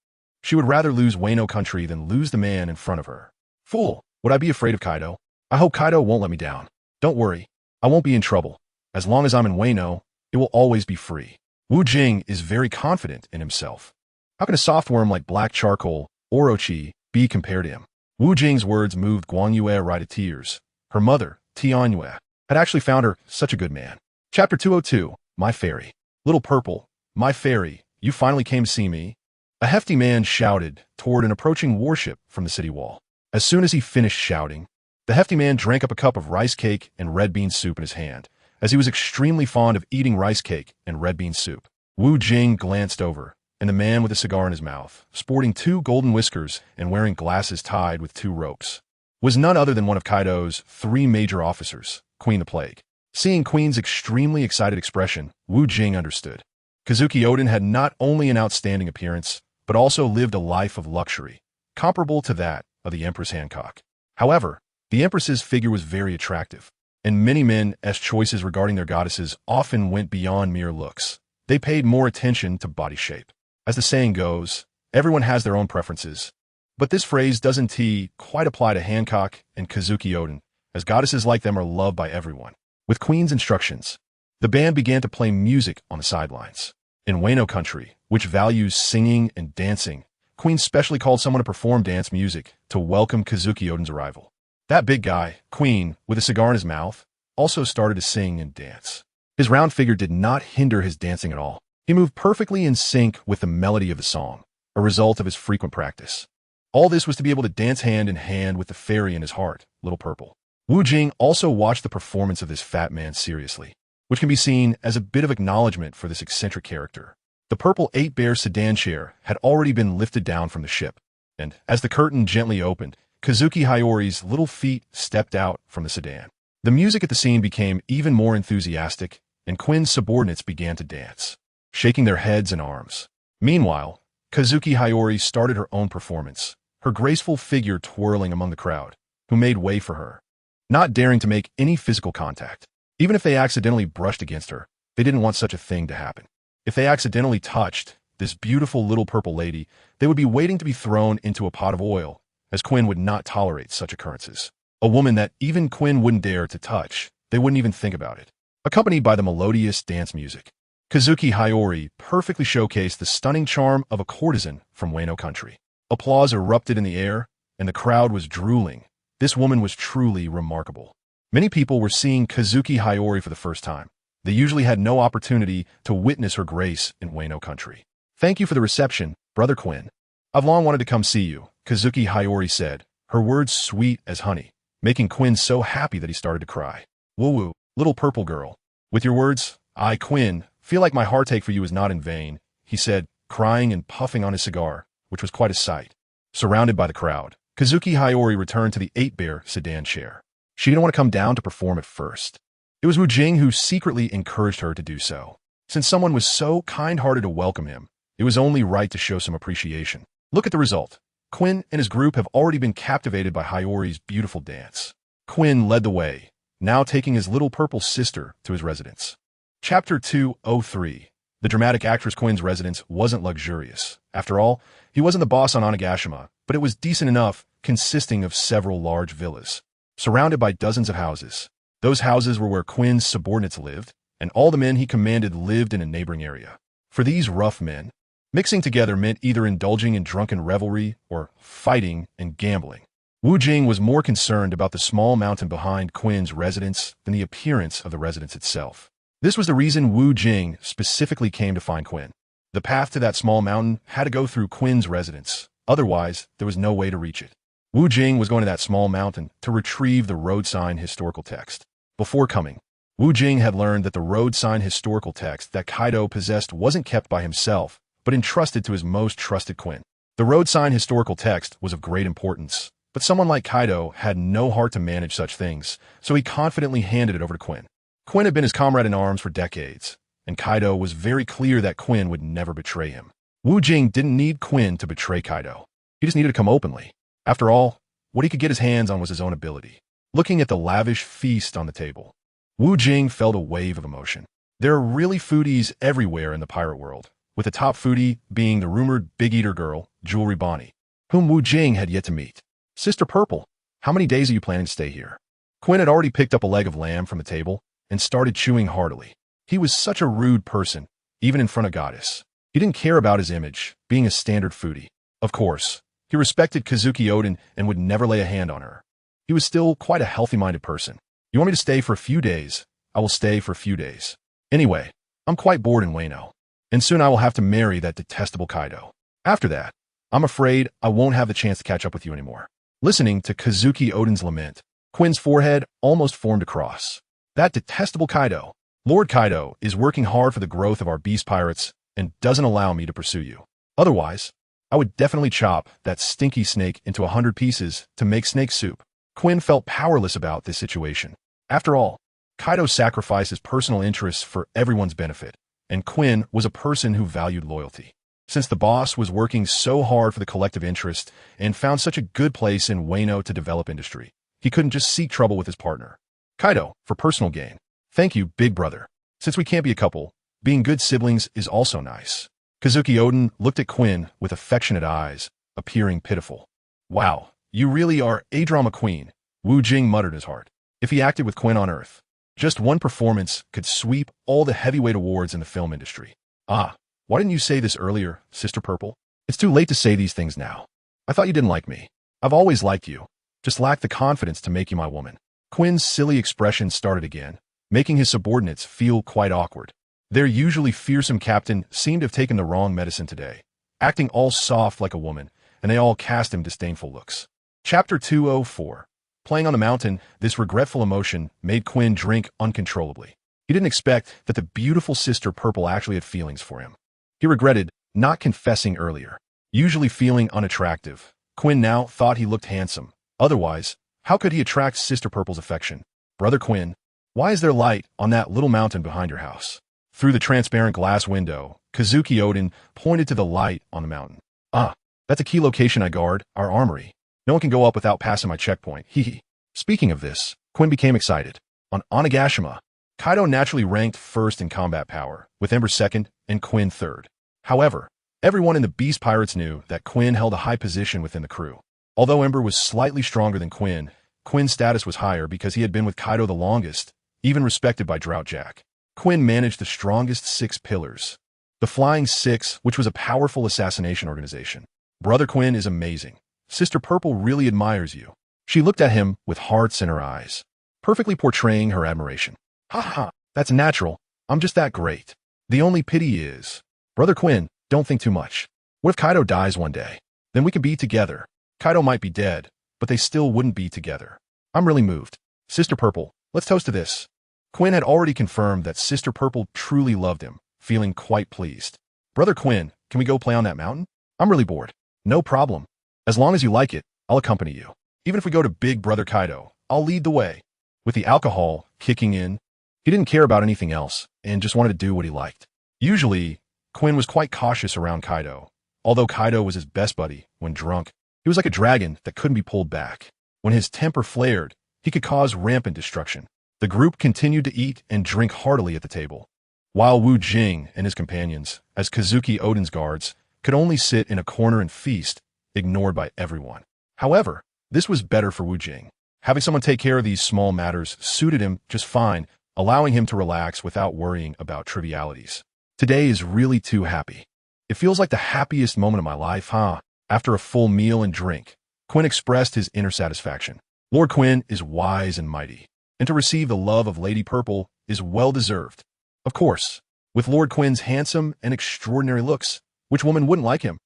She would rather lose Wano country than lose the man in front of her. Fool, would I be afraid of Kaido? I hope Kaido won't let me down. Don't worry, I won't be in trouble. As long as I'm in Wano, it will always be free. Wu Jing is very confident in himself. How can a soft worm like Black Charcoal Orochi be compared to him? Wu Jing's words moved Guan Yue right to tears. Her mother, Tian Yue, had actually found her such a good man. Chapter 202, My Fairy. Little Purple, my fairy, you finally came to see me. A hefty man shouted toward an approaching warship from the city wall. As soon as he finished shouting, the hefty man drank up a cup of rice cake and red bean soup in his hand, as he was extremely fond of eating rice cake and red bean soup. Wu Jing glanced over, and the man with a cigar in his mouth, sporting 2 golden whiskers and wearing glasses tied with 2 ropes, was none other than one of Kaido's 3 major officers, Queen the Plague. Seeing Queen's extremely excited expression, Wu Jing understood. Kazuki Oden had not only an outstanding appearance, but also lived a life of luxury, comparable to that of the Empress Hancock. However, the Empress's figure was very attractive, and many men's choices regarding their goddesses often went beyond mere looks. They paid more attention to body shape. As the saying goes, everyone has their own preferences. But this phrase doesn't quite apply to Hancock and Kazuki Oden, as goddesses like them are loved by everyone. With Queen's instructions, the band began to play music on the sidelines. In Wano country, which values singing and dancing, Queen specially called someone to perform dance music to welcome Kazuki Oden's arrival. That big guy, Queen, with a cigar in his mouth, also started to sing and dance. His round figure did not hinder his dancing at all. He moved perfectly in sync with the melody of the song, a result of his frequent practice. All this was to be able to dance hand in hand with the fairy in his heart, Little Purple. Wu Jing also watched the performance of this fat man seriously, which can be seen as a bit of acknowledgement for this eccentric character. The purple 8-bear sedan chair had already been lifted down from the ship, and as the curtain gently opened, Kazuki Hayori's little feet stepped out from the sedan. The music at the scene became even more enthusiastic, and Quinn's subordinates began to dance, shaking their heads and arms. Meanwhile, Kazuki Hayori started her own performance, her graceful figure twirling among the crowd, who made way for her, not daring to make any physical contact. Even if they accidentally brushed against her, they didn't want such a thing to happen. If they accidentally touched this beautiful little purple lady, they would be waiting to be thrown into a pot of oil, as Quinn would not tolerate such occurrences. A woman that even Quinn wouldn't dare to touch, they wouldn't even think about it. Accompanied by the melodious dance music, Kazuki Hayori perfectly showcased the stunning charm of a courtesan from Wano country. Applause erupted in the air, and the crowd was drooling. This woman was truly remarkable. Many people were seeing Kazuki Hayori for the first time. They usually had no opportunity to witness her grace in Wano country. "Thank you for the reception, Brother Quinn. I've long wanted to come see you," Kazuki Hayori said, her words sweet as honey, making Quinn so happy that he started to cry. "Woo-woo, little purple girl. With your words, I, Quinn, feel like my heartache for you is not in vain," he said, crying and puffing on his cigar, which was quite a sight. Surrounded by the crowd, Kazuki Hayori returned to the 8-bear sedan chair. She didn't want to come down to perform at first. It was Wu Jing who secretly encouraged her to do so. Since someone was so kind-hearted to welcome him, it was only right to show some appreciation. Look at the result. Quinn and his group have already been captivated by Hayori's beautiful dance. Quinn led the way, now taking his little purple sister to his residence. Chapter 203. The dramatic actress Quinn's residence wasn't luxurious. After all, he wasn't the boss on Onigashima, but it was decent enough, consisting of several large villas, surrounded by dozens of houses. Those houses were where Quinn's subordinates lived, and all the men he commanded lived in a neighboring area. For these rough men, mixing together meant either indulging in drunken revelry or fighting and gambling. Wu Jing was more concerned about the small mountain behind Quinn's residence than the appearance of the residence itself. This was the reason Wu Jing specifically came to find Quinn. The path to that small mountain had to go through Quinn's residence, otherwise there was no way to reach it. Wu Jing was going to that small mountain to retrieve the road sign historical text. Before coming, Wu Jing had learned that the road sign historical text that Kaido possessed wasn't kept by himself, but entrusted to his most trusted Quinn. The road sign historical text was of great importance, but someone like Kaido had no heart to manage such things, so he confidently handed it over to Quinn. Quinn had been his comrade in arms for decades, and Kaido was very clear that Quinn would never betray him. Wu Jing didn't need Quinn to betray Kaido. He just needed to come openly. After all, what he could get his hands on was his own ability. Looking at the lavish feast on the table, Wu Jing felt a wave of emotion. There are really foodies everywhere in the pirate world, with the top foodie being the rumored big eater girl, Jewelry Bonnie, whom Wu Jing had yet to meet. "Sister Purple, how many days are you planning to stay here?" Quinn had already picked up a leg of lamb from the table and started chewing heartily. He was such a rude person, even in front of Goddess. He didn't care about his image, being a standard foodie. Of course, he respected Kazuki Oden and would never lay a hand on her. He was still quite a healthy-minded person. "You want me to stay for a few days? I will stay for a few days. Anyway, I'm quite bored in Wano, and soon I will have to marry that detestable Kaido. After that, I'm afraid I won't have the chance to catch up with you anymore." Listening to Kazuki Oden's lament, Quinn's forehead almost formed a cross. "That detestable Kaido. Lord Kaido is working hard for the growth of our beast pirates and doesn't allow me to pursue you. Otherwise, I would definitely chop that stinky snake into 100 pieces to make snake soup." Quinn felt powerless about this situation. After all, Kaido sacrificed his personal interests for everyone's benefit, and Quinn was a person who valued loyalty. Since the boss was working so hard for the collective interest and found such a good place in Wano to develop industry, he couldn't just seek trouble with his partner. "Kaido, for personal gain. Thank you, big brother. Since we can't be a couple, being good siblings is also nice." Kazuki Oden looked at Quinn with affectionate eyes, appearing pitiful. "Wow, you really are a drama queen," Wu Jing muttered in his heart. If he acted with Quinn on Earth, just one performance could sweep all the heavyweight awards in the film industry. "Ah, Why didn't you say this earlier, Sister Purple? It's too late to say these things now. I thought you didn't like me. I've always liked you. Just lacked the confidence to make you my woman. Quinn's silly expression started again, making his subordinates feel quite awkward. Their usually fearsome captain seemed to have taken the wrong medicine today, acting all soft like a woman, and they all cast him disdainful looks. Chapter 204. Playing on the mountain, this regretful emotion made Quinn drink uncontrollably. He didn't expect that the beautiful Sister Purple actually had feelings for him. He regretted not confessing earlier. Usually feeling unattractive, Quinn now thought he looked handsome. Otherwise, how could he attract Sister Purple's affection? Brother Quinn, why is there light on that little mountain behind your house? Through the transparent glass window, Kazuki Odin pointed to the light on the mountain. Ah, that's a key location I guard, our armory. No one can go up without passing my checkpoint. Hee. Speaking of this, Quinn became excited. On Onigashima, Kaido naturally ranked first in combat power, with Ember second and Quinn third. However, everyone in the Beast Pirates knew that Quinn held a high position within the crew. Although Ember was slightly stronger than Quinn, Quinn's status was higher because he had been with Kaido the longest, even respected by Drought Jack. Quinn managed the strongest 6 pillars. The Flying Six, which was a powerful assassination organization. Brother Quinn is amazing. Sister Purple really admires you. She looked at him with hearts in her eyes, perfectly portraying her admiration. Ha ha, that's natural. I'm just that great. The only pity is, Brother Quinn, don't think too much. What if Kaido dies one day? Then we can be together. Kaido might be dead, but they still wouldn't be together. I'm really moved. Sister Purple, let's toast to this. Quinn had already confirmed that Sister Purple truly loved him, feeling quite pleased. Brother Quinn, can we go play on that mountain? I'm really bored. No problem. As long as you like it, I'll accompany you. Even if we go to Big Brother Kaido, I'll lead the way. With the alcohol kicking in, he didn't care about anything else and just wanted to do what he liked. Usually, Quinn was quite cautious around Kaido. Although Kaido was his best buddy when drunk, he was like a dragon that couldn't be pulled back. When his temper flared, he could cause rampant destruction. The group continued to eat and drink heartily at the table, while Wu Jing and his companions, as Kazuki Odin's guards, could only sit in a corner and feast, ignored by everyone. However, this was better for Wu Jing. Having someone take care of these small matters suited him just fine, allowing him to relax without worrying about trivialities. Today is really too happy. It feels like the happiest moment of my life, huh? After a full meal and drink, Quinn expressed his inner satisfaction. Lord Quinn is wise and mighty, and to receive the love of Lady Purple is well-deserved. Of course, with Lord Quinn's handsome and extraordinary looks, which woman wouldn't like him?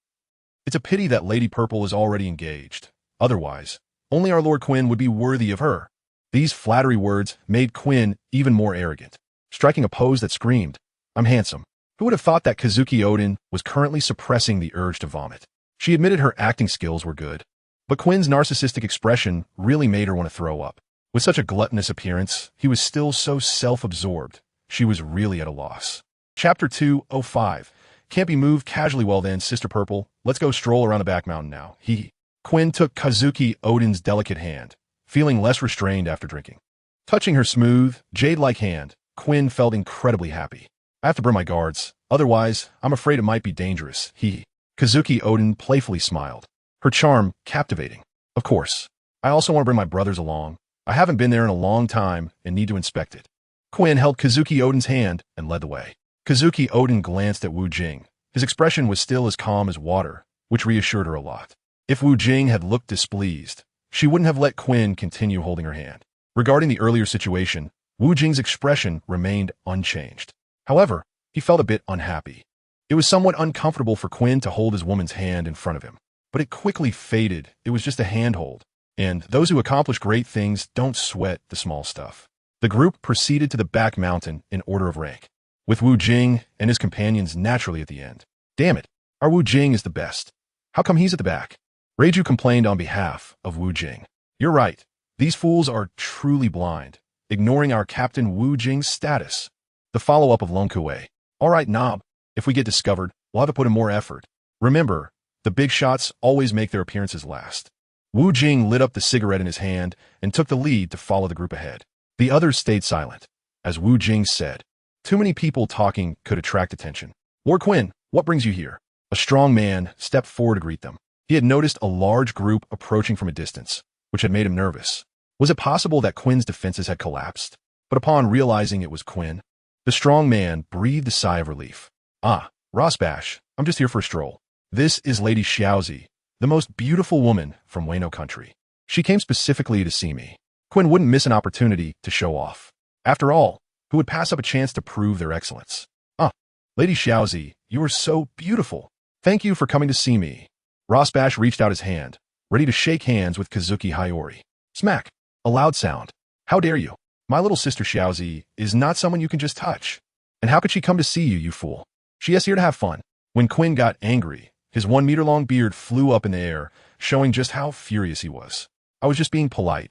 It's a pity that Lady Purple is already engaged. Otherwise, only our Lord Quinn would be worthy of her. These flattery words made Quinn even more arrogant, striking a pose that screamed, I'm handsome. Who would have thought that Kazuki Odin was currently suppressing the urge to vomit? She admitted her acting skills were good, but Quinn's narcissistic expression really made her want to throw up. With such a gluttonous appearance, he was still so self-absorbed. She was really at a loss. Chapter 205. Can't be moved casually. Well then, Sister Purple, let's go stroll around the back mountain now. Quinn took Kazuki Odin's delicate hand, feeling less restrained after drinking. Touching her smooth, jade-like hand, Quinn felt incredibly happy. I have to burn my guards, otherwise I'm afraid it might be dangerous. Kazuki Odin playfully smiled, her charm captivating. Of course, I also want to bring my brothers along. I haven't been there in a long time and need to inspect it. Quinn held Kazuki Odin's hand and led the way. Kazuki Odin glanced at Wu Jing. His expression was still as calm as water, which reassured her a lot. If Wu Jing had looked displeased, she wouldn't have let Quinn continue holding her hand. Regarding the earlier situation, Wu Jing's expression remained unchanged. However, he felt a bit unhappy. It was somewhat uncomfortable for Quinn to hold his woman's hand in front of him, but it quickly faded. It was just a handhold, and those who accomplish great things don't sweat the small stuff. The group proceeded to the back mountain in order of rank, with Wu Jing and his companions naturally at the end. Damn it, our Wu Jing is the best. How come he's at the back? Reiju complained on behalf of Wu Jing. You're right, these fools are truly blind, ignoring our Captain Wu Jing's status. The follow-up of Lone Kue. All right, Knob, if we get discovered, we'll have to put in more effort. Remember, the big shots always make their appearances last. Wu Jing lit up the cigarette in his hand and took the lead to follow the group ahead. The others stayed silent. As Wu Jing said, too many people talking could attract attention. Lord Quinn, what brings you here? A strong man stepped forward to greet them. He had noticed a large group approaching from a distance, which had made him nervous. Was it possible that Quinn's defenses had collapsed? But upon realizing it was Quinn, the strong man breathed a sigh of relief. Ah, Rosbash, I'm just here for a stroll. This is Lady Xiaozi, the most beautiful woman from Wano country. She came specifically to see me. Quinn wouldn't miss an opportunity to show off. After all, who would pass up a chance to prove their excellence? Lady Xiaozi, you are so beautiful. Thank you for coming to see me. Rosbash reached out his hand, ready to shake hands with Kazuki Hayori. Smack! A loud sound. How dare you? My little sister Xiaozi is not someone you can just touch. And how could she come to see you, you fool? She is here to have fun. When Quinn got angry, his 1-meter-long beard flew up in the air, showing just how furious he was. I was just being polite,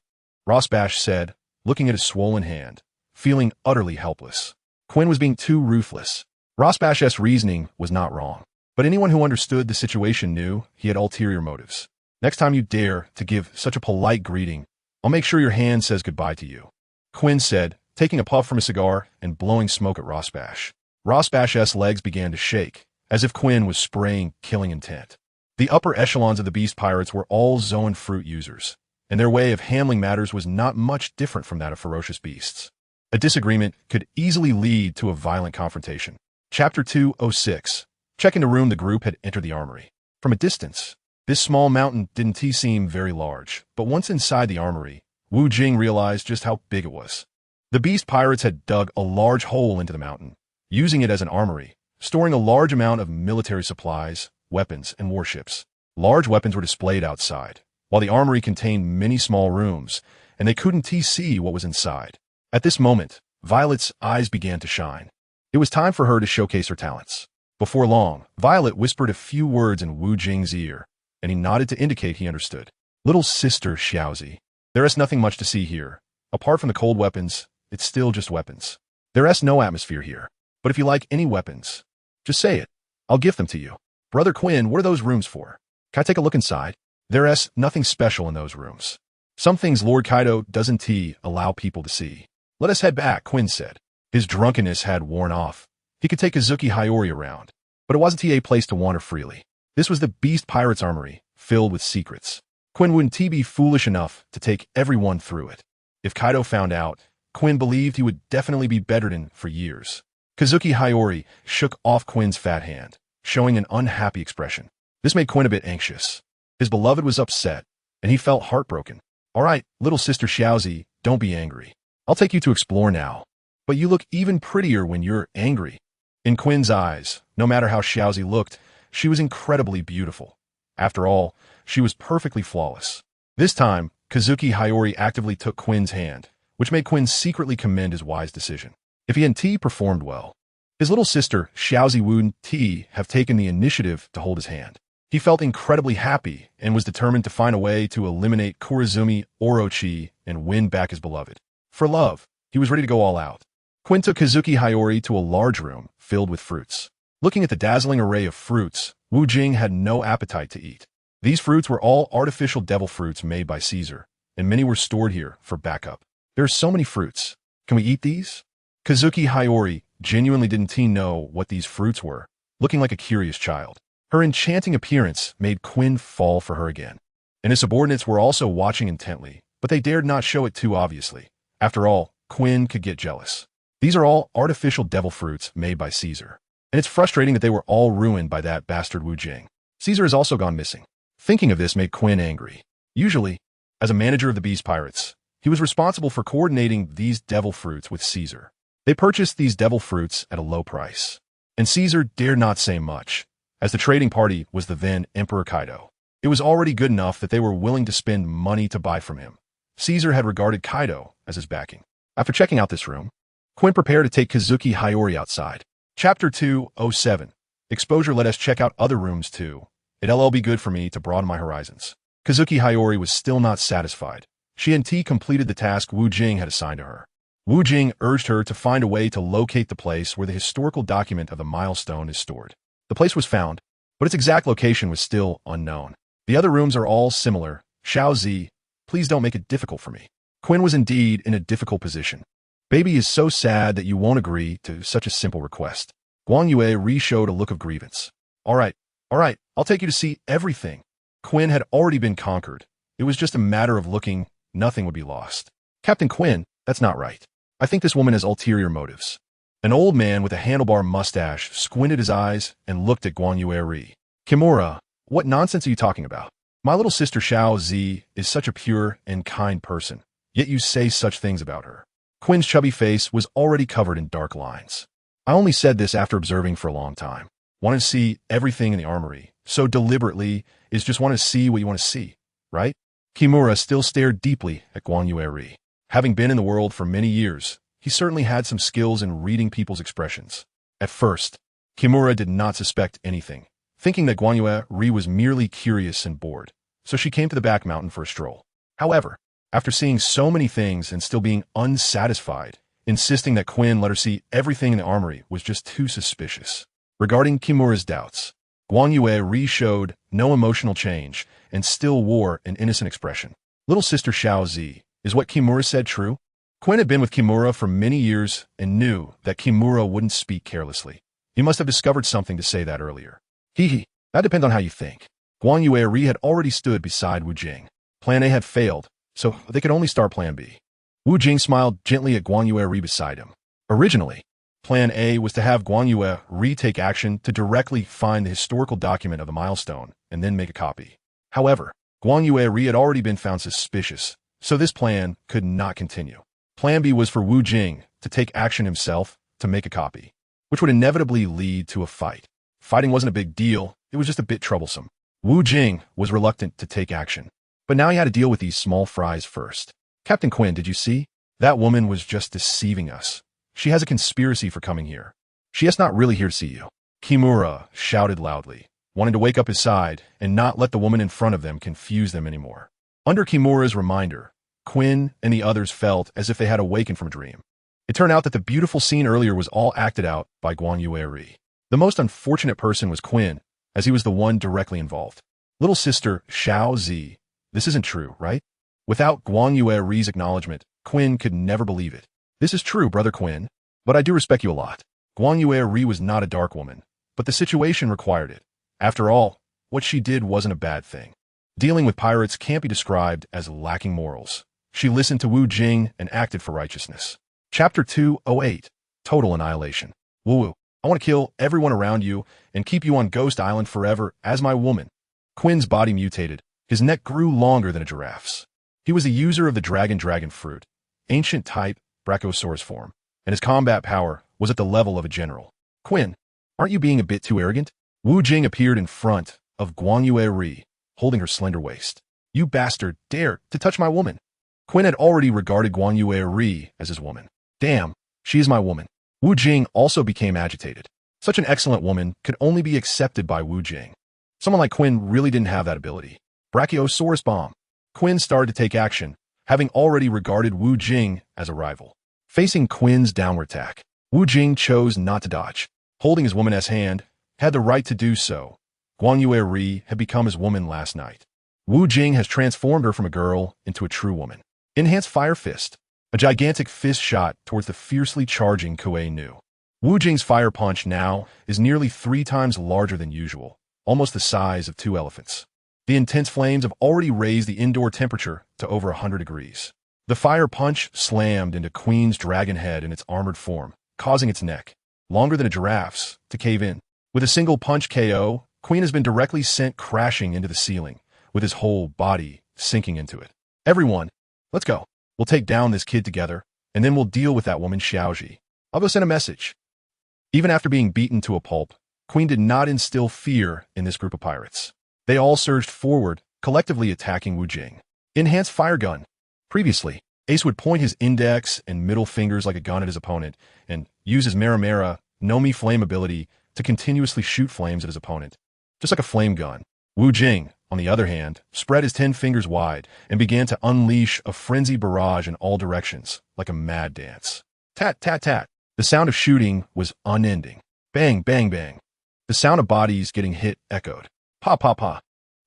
Rosbash said, looking at his swollen hand, feeling utterly helpless. Quinn was being too ruthless. Rosbash's reasoning was not wrong, but anyone who understood the situation knew he had ulterior motives. Next time you dare to give such a polite greeting, I'll make sure your hand says goodbye to you, Quinn said, taking a puff from a cigar and blowing smoke at Rosbash. Rosbash's legs began to shake, as if Quinn was spraying killing intent. The upper echelons of the Beast Pirates were all Zoan fruit users, and their way of handling matters was not much different from that of ferocious beasts. A disagreement could easily lead to a violent confrontation. Chapter 206. Checking the room, the group had entered the armory. From a distance, this small mountain didn't seem very large, but once inside the armory, Wu Jing realized just how big it was. The Beast Pirates had dug a large hole into the mountain, using it as an armory, storing a large amount of military supplies, weapons, and warships. Large weapons were displayed outside, while the armory contained many small rooms, and they couldn't see what was inside. At this moment, Violet's eyes began to shine. It was time for her to showcase her talents. Before long, Violet whispered a few words in Wu Jing's ear, and he nodded to indicate he understood. Little sister Xiaozi, there is nothing much to see here. Apart from the cold weapons, it's still just weapons. There is no atmosphere here. But if you like any weapons, just say it. I'll give them to you. Brother Quinn, what are those rooms for? Can I take a look inside? There is nothing special in those rooms. Some things Lord Kaido doesn't allow people to see. Let us head back, Quinn said. His drunkenness had worn off. He could take Kazuki Hayori around, but it wasn't a place to wander freely. This was the Beast Pirates Armory, filled with secrets. Quinn wouldn't be foolish enough to take everyone through it. If Kaido found out, Quinn believed he would definitely be bedridden for years. Kazuki Hayori shook off Quinn's fat hand, showing an unhappy expression. This made Quinn a bit anxious. His beloved was upset, and he felt heartbroken. All right, little sister Xiaozi, don't be angry. I'll take you to explore now. But you look even prettier when you're angry. In Quinn's eyes, no matter how Xiaozi looked, she was incredibly beautiful. After all, she was perfectly flawless. This time, Kazuki Hayori actively took Quinn's hand, which made Quinn secretly commend his wise decision. If he and performed well, his little sister, Xiaozi wouldn't have taken the initiative to hold his hand. He felt incredibly happy and was determined to find a way to eliminate Kurizumi Orochi and win back his beloved. For love, he was ready to go all out. Quinn took Kazuki Hayori to a large room filled with fruits. Looking at the dazzling array of fruits, Wu Jing had no appetite to eat. These fruits were all artificial devil fruits made by Caesar, and many were stored here for backup. There are so many fruits. Can we eat these? Kazuki Hayori genuinely didn't know what these fruits were, looking like a curious child. Her enchanting appearance made Quinn fall for her again. And his subordinates were also watching intently, but they dared not show it too obviously. After all, Quinn could get jealous. These are all artificial devil fruits made by Caesar. And it's frustrating that they were all ruined by that bastard Wu Jing. Caesar has also gone missing. Thinking of this made Quinn angry. Usually, as a manager of the Beast Pirates, he was responsible for coordinating these devil fruits with Caesar. They purchased these devil fruits at a low price. And Caesar dared not say much, as the trading party was the then Emperor Kaido. It was already good enough that they were willing to spend money to buy from him. Caesar had regarded Kaido as his backing. After checking out this room, Quinn prepared to take Kazuki Hayori outside. Chapter 207. Exposure. Let us check out other rooms too. It'll be good for me to broaden my horizons. Kazuki Hayori was still not satisfied. She and completed the task Wu Jing had assigned to her. Wu Jing urged her to find a way to locate the place where the historical document of the milestone is stored. The place was found, but its exact location was still unknown. The other rooms are all similar. Xiaozi, please don't make it difficult for me. Quinn was indeed in a difficult position. Baby is so sad that you won't agree to such a simple request. Guang Yue re-showed a look of grievance. All right, I'll take you to see everything. Quinn had already been conquered. It was just a matter of looking. Nothing would be lost. Captain Quinn, that's not right. I think this woman has ulterior motives. An old man with a handlebar mustache squinted his eyes and looked at Guan Yue. Kimura, what nonsense are you talking about? My little sister Xiao Zi is such a pure and kind person, yet you say such things about her. Quinn's chubby face was already covered in dark lines. I only said this after observing for a long time. Wanted to see everything in the armory, so deliberately is just want to see what you want to see, right? Kimura still stared deeply at Guan Yue. Having been in the world for many years, he certainly had some skills in reading people's expressions. At first, Kimura did not suspect anything, thinking that Guan Yue was merely curious and bored, so she came to the back mountain for a stroll. However, after seeing so many things and still being unsatisfied, insisting that Quinn let her see everything in the armory was just too suspicious. Regarding Kimura's doubts, Guan Yue showed no emotional change and still wore an innocent expression. Little sister Xiao Zi, is what Kimura said true? Quinn had been with Kimura for many years and knew that Kimura wouldn't speak carelessly. He must have discovered something to say that earlier. That depends on how you think. Guan Yue had already stood beside Wu Jing. Plan A had failed, so they could only start Plan B. Wu Jing smiled gently at Guan Yue beside him. Originally, Plan A was to have Guan Yue take action to directly find the historical document of the milestone and then make a copy. However, Guan Yue had already been found suspicious, so this plan could not continue. Plan B was for Wu Jing to take action himself to make a copy, which would inevitably lead to a fight. Fighting wasn't a big deal, it was just a bit troublesome. Wu Jing was reluctant to take action, but now he had to deal with these small fries first. Captain Quinn, did you see? That woman was just deceiving us. She has a conspiracy for coming here. She is not really here to see you. Kimura shouted loudly, wanting to wake up his side and not let the woman in front of them confuse them anymore. Under Kimura's reminder, Quinn and the others felt as if they had awakened from a dream. It turned out that the beautiful scene earlier was all acted out by Guan Yue. The most unfortunate person was Quinn, as he was the one directly involved. Little sister Xiao Zi, this isn't true, right? Without Guan Yue's acknowledgement, Quinn could never believe it. This is true, brother Quinn, but I do respect you a lot. Guan Yue was not a dark woman, but the situation required it. After all, what she did wasn't a bad thing. Dealing with pirates can't be described as lacking morals. She listened to Wu Jing and acted for righteousness. Chapter 208, Total Annihilation. Wu, I want to kill everyone around you and keep you on Ghost Island forever as my woman. Quinn's body mutated. His neck grew longer than a giraffe's. He was a user of the dragon fruit, ancient type, Brachiosaurus form, and his combat power was at the level of a general. Quinn, aren't you being a bit too arrogant? Wu Jing appeared in front of Guan Yue, holding her slender waist. You bastard, dare to touch my woman. Quinn had already regarded Guan Yue as his woman. Damn, she is my woman. Wu Jing also became agitated. Such an excellent woman could only be accepted by Wu Jing. Someone like Quinn really didn't have that ability. Brachiosaurus bomb. Quinn started to take action, having already regarded Wu Jing as a rival. Facing Quinn's downward attack, Wu Jing chose not to dodge. Holding his woman's hand, had the right to do so. Guan Yue had become his woman last night. Wu Jing has transformed her from a girl into a true woman. Enhanced Fire Fist. A gigantic fist shot towards the fiercely charging Kuei Nu. Wu Jing's fire punch now is nearly 3 times larger than usual, almost the size of 2 elephants. The intense flames have already raised the indoor temperature to over 100 degrees. The fire punch slammed into Queen's dragon head in its armored form, causing its neck, longer than a giraffe's, to cave in. With a single punch KO, Queen has been directly sent crashing into the ceiling, with his whole body sinking into it. Everyone, let's go. We'll take down this kid together, and then we'll deal with that woman Xiaoji. I'll go send a message. Even after being beaten to a pulp, Queen did not instill fear in this group of pirates. They all surged forward, collectively attacking Wu Jing. Enhanced Fire Gun. Previously, Ace would point his index and middle fingers like a gun at his opponent and use his Mera Nomi flame ability to continuously shoot flames at his opponent, just like a flame gun. Wu Jing, on the other hand, spread his 10 fingers wide and began to unleash a frenzied barrage in all directions, like a mad dance. Tat, tat, tat. The sound of shooting was unending. Bang, bang, bang. The sound of bodies getting hit echoed. Pa, pa, pa.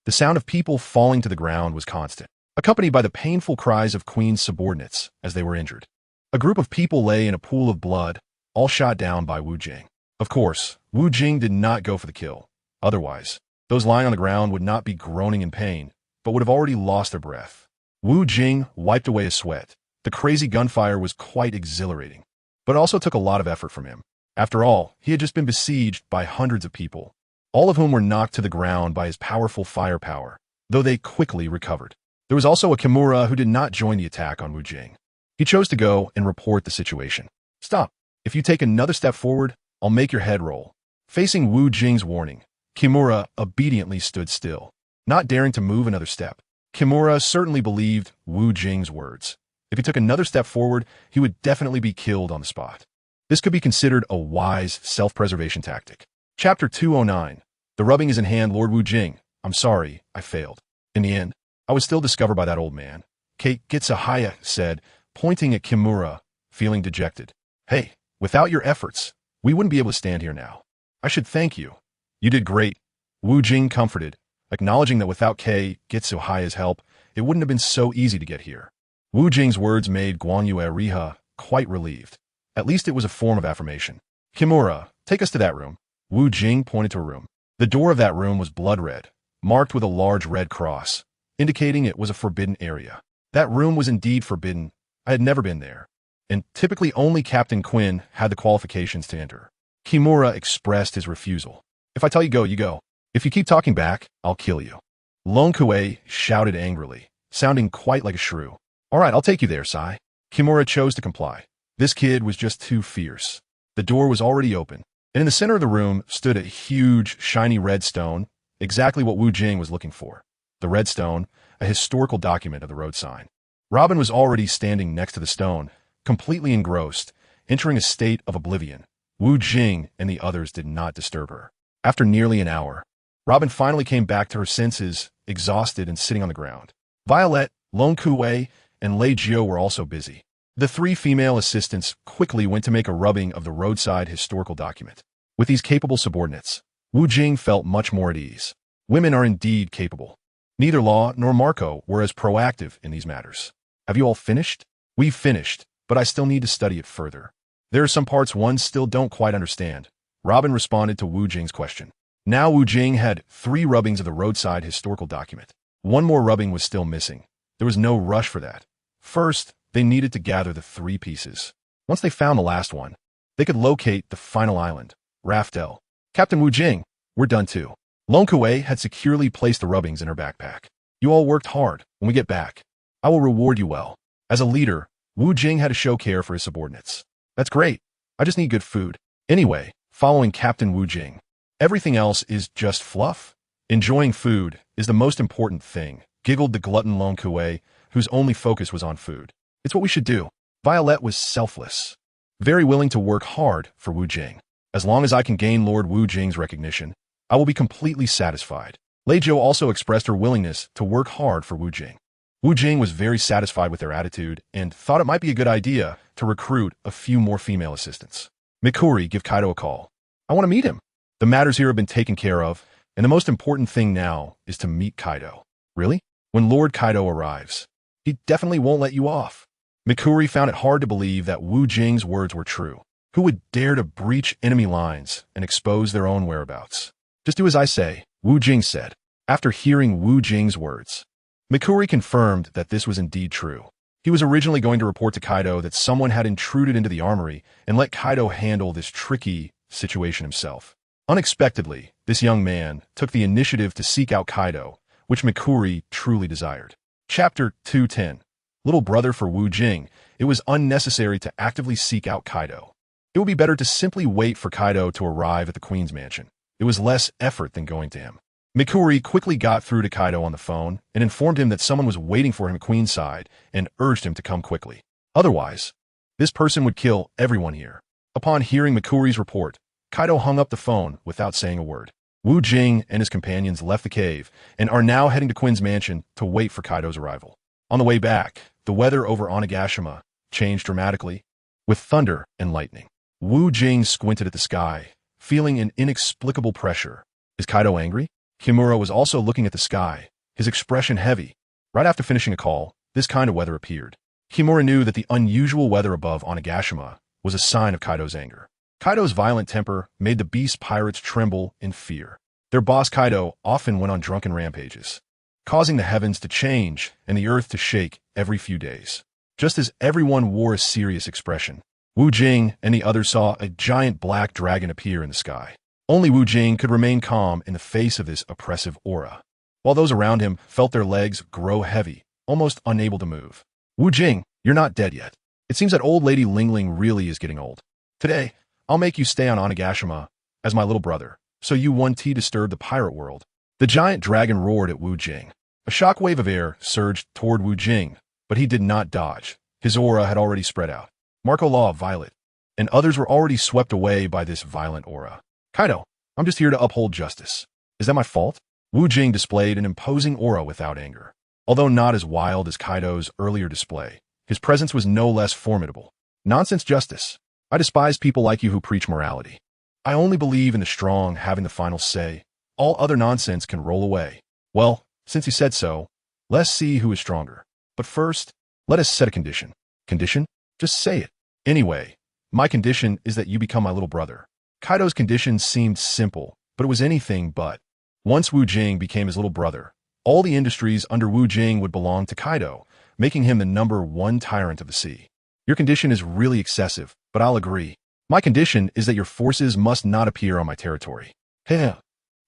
The sound of people falling to the ground was constant, accompanied by the painful cries of Queen's subordinates as they were injured. A group of people lay in a pool of blood, all shot down by Wu Jing. Of course, Wu Jing did not go for the kill. Otherwise, those lying on the ground would not be groaning in pain, but would have already lost their breath. Wu Jing wiped away his sweat. The crazy gunfire was quite exhilarating. but it also took a lot of effort from him. After all, he had just been besieged by hundreds of people, all of whom were knocked to the ground by his powerful firepower, though they quickly recovered. There was also a Kimura who did not join the attack on Wu Jing. He chose to go and report the situation. Stop. If you take another step forward, I'll make your head roll. Facing Wu Jing's warning, Kimura obediently stood still, not daring to move another step. Kimura certainly believed Wu Jing's words. If he took another step forward, he would definitely be killed on the spot. This could be considered a wise self-preservation tactic. Chapter 209. The rubbing is in hand, Lord Wu Jing. I'm sorry, I failed. In the end, I was still discovered by that old man. Kate Gitsahaya said, pointing at Kimura, feeling dejected. Hey, without your efforts, we wouldn't be able to stand here now. I should thank you. You did great. Wu Jing comforted, acknowledging that without Kate Gitsuhaya's help, it wouldn't have been so easy to get here. Wu Jing's words made Guanyu Riha quite relieved. At least it was a form of affirmation. Kimura, take us to that room. Wu Jing pointed to a room. The door of that room was blood red, marked with a large red cross, indicating it was a forbidden area. That room was indeed forbidden. I had never been there, and typically only Captain Quinn had the qualifications to enter. Kimura expressed his refusal. If I tell you go, you go. If you keep talking back, I'll kill you. Long Kue shouted angrily, sounding quite like a shrew. All right, I'll take you there, Sai. Kimura chose to comply. This kid was just too fierce. The door was already open, and in the center of the room stood a huge, shiny red stone, exactly what Wu Jing was looking for. The red stone, a historical document of the road sign. Robin was already standing next to the stone, completely engrossed, entering a state of oblivion. Wu Jing and the others did not disturb her. After nearly an hour, Robin finally came back to her senses, exhausted and sitting on the ground. Violet, Long Kue, and Lei Jiu were also busy. The three female assistants quickly went to make a rubbing of the roadside historical document. With these capable subordinates, Wu Jing felt much more at ease. Women are indeed capable. Neither Law nor Marco were as proactive in these matters. Have you all finished? We've finished, but I still need to study it further. There are some parts one still don't quite understand. Robin responded to Wu Jing's question. Now Wu Jing had 3 rubbings of the roadside historical document. One more rubbing was still missing. There was no rush for that. First, they needed to gather the 3 pieces. Once they found the last one, they could locate the final island, Raftel. Captain Wu Jing, we're done too. Long Kue had securely placed the rubbings in her backpack. You all worked hard. When we get back, I will reward you well. As a leader, Wu Jing had to show care for his subordinates. That's great. I just need good food. Anyway, following Captain Wu Jing, everything else is just fluff. Enjoying food is the most important thing, giggled the glutton Long Kue, whose only focus was on food. It's what we should do. Violet was selfless, very willing to work hard for Wu Jing. As long as I can gain Lord Wu Jing's recognition, I will be completely satisfied. Lei Jiu also expressed her willingness to work hard for Wu Jing. Wu Jing was very satisfied with their attitude and thought it might be a good idea to recruit a few more female assistants. Mikuri, give Kaido a call. I want to meet him. The matters here have been taken care of, and the most important thing now is to meet Kaido. Really? When Lord Kaido arrives, he definitely won't let you off. Mikuri found it hard to believe that Wu Jing's words were true. Who would dare to breach enemy lines and expose their own whereabouts? Just do as I say, Wu Jing said. After hearing Wu Jing's words, Mikuri confirmed that this was indeed true. He was originally going to report to Kaido that someone had intruded into the armory and let Kaido handle this tricky situation himself. Unexpectedly, this young man took the initiative to seek out Kaido, which Mikuri truly desired. Chapter 210. Little brother for Wu Jing, it was unnecessary to actively seek out Kaido. It would be better to simply wait for Kaido to arrive at the Queen's mansion. It was less effort than going to him. Mikuri quickly got through to Kaido on the phone and informed him that someone was waiting for him at Queen's side and urged him to come quickly. Otherwise, this person would kill everyone here. Upon hearing Mikuri's report, Kaido hung up the phone without saying a word. Wu Jing and his companions left the cave and are now heading to Queen's mansion to wait for Kaido's arrival. On the way back, the weather over Onigashima changed dramatically, with thunder and lightning. Wu Jing squinted at the sky, feeling an inexplicable pressure. Is Kaido angry? Kimura was also looking at the sky, his expression heavy. Right after finishing a call, this kind of weather appeared. Kimura knew that the unusual weather above Onigashima was a sign of Kaido's anger. Kaido's violent temper made the beast pirates tremble in fear. Their boss Kaido often went on drunken rampages, causing the heavens to change and the earth to shake every few days. Just as everyone wore a serious expression, Wu Jing and the others saw a giant black dragon appear in the sky. Only Wu Jing could remain calm in the face of this oppressive aura, while those around him felt their legs grow heavy, almost unable to move. Wu Jing, you're not dead yet. It seems that old lady Lingling really is getting old. Today, I'll make you stay on Onigashima as my little brother, so you won't disturb the pirate world. The giant dragon roared at Wu Jing. A shockwave of air surged toward Wu Jing, but he did not dodge. His aura had already spread out. Marco Law Violet, and others were already swept away by this violent aura. Kaido, I'm just here to uphold justice. Is that my fault? Wu Jing displayed an imposing aura without anger. Although not as wild as Kaido's earlier display, his presence was no less formidable. Nonsense justice. I despise people like you who preach morality. I only believe in the strong having the final say. All other nonsense can roll away. Well, since you said so, let's see who is stronger. But first, let us set a condition. Condition? Just say it. Anyway, my condition is that you become my little brother. Kaido's condition seemed simple, but it was anything but. Once Wu Jing became his little brother, all the industries under Wu Jing would belong to Kaido, making him the #1 tyrant of the sea. Your condition is really excessive, but I'll agree. My condition is that your forces must not appear on my territory. Heh.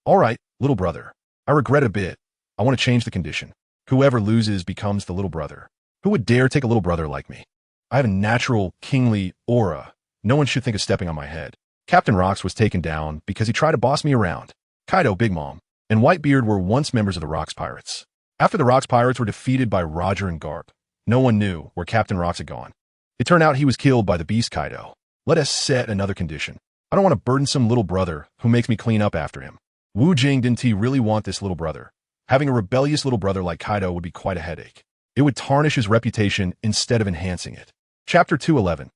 All right, little brother. I regret a bit. I want to change the condition. Whoever loses becomes the little brother. Who would dare take a little brother like me? I have a natural, kingly aura. No one should think of stepping on my head. Captain Rocks was taken down because he tried to boss me around. Kaido, Big Mom, and Whitebeard were once members of the Rocks Pirates. After the Rocks Pirates were defeated by Roger and Garp, no one knew where Captain Rocks had gone. It turned out he was killed by the Beast Kaido. Let us set another condition. I don't want a burdensome little brother who makes me clean up after him. Wu Jing didn't he really want this little brother? Having a rebellious little brother like Kaido would be quite a headache. It would tarnish his reputation instead of enhancing it. Chapter 211.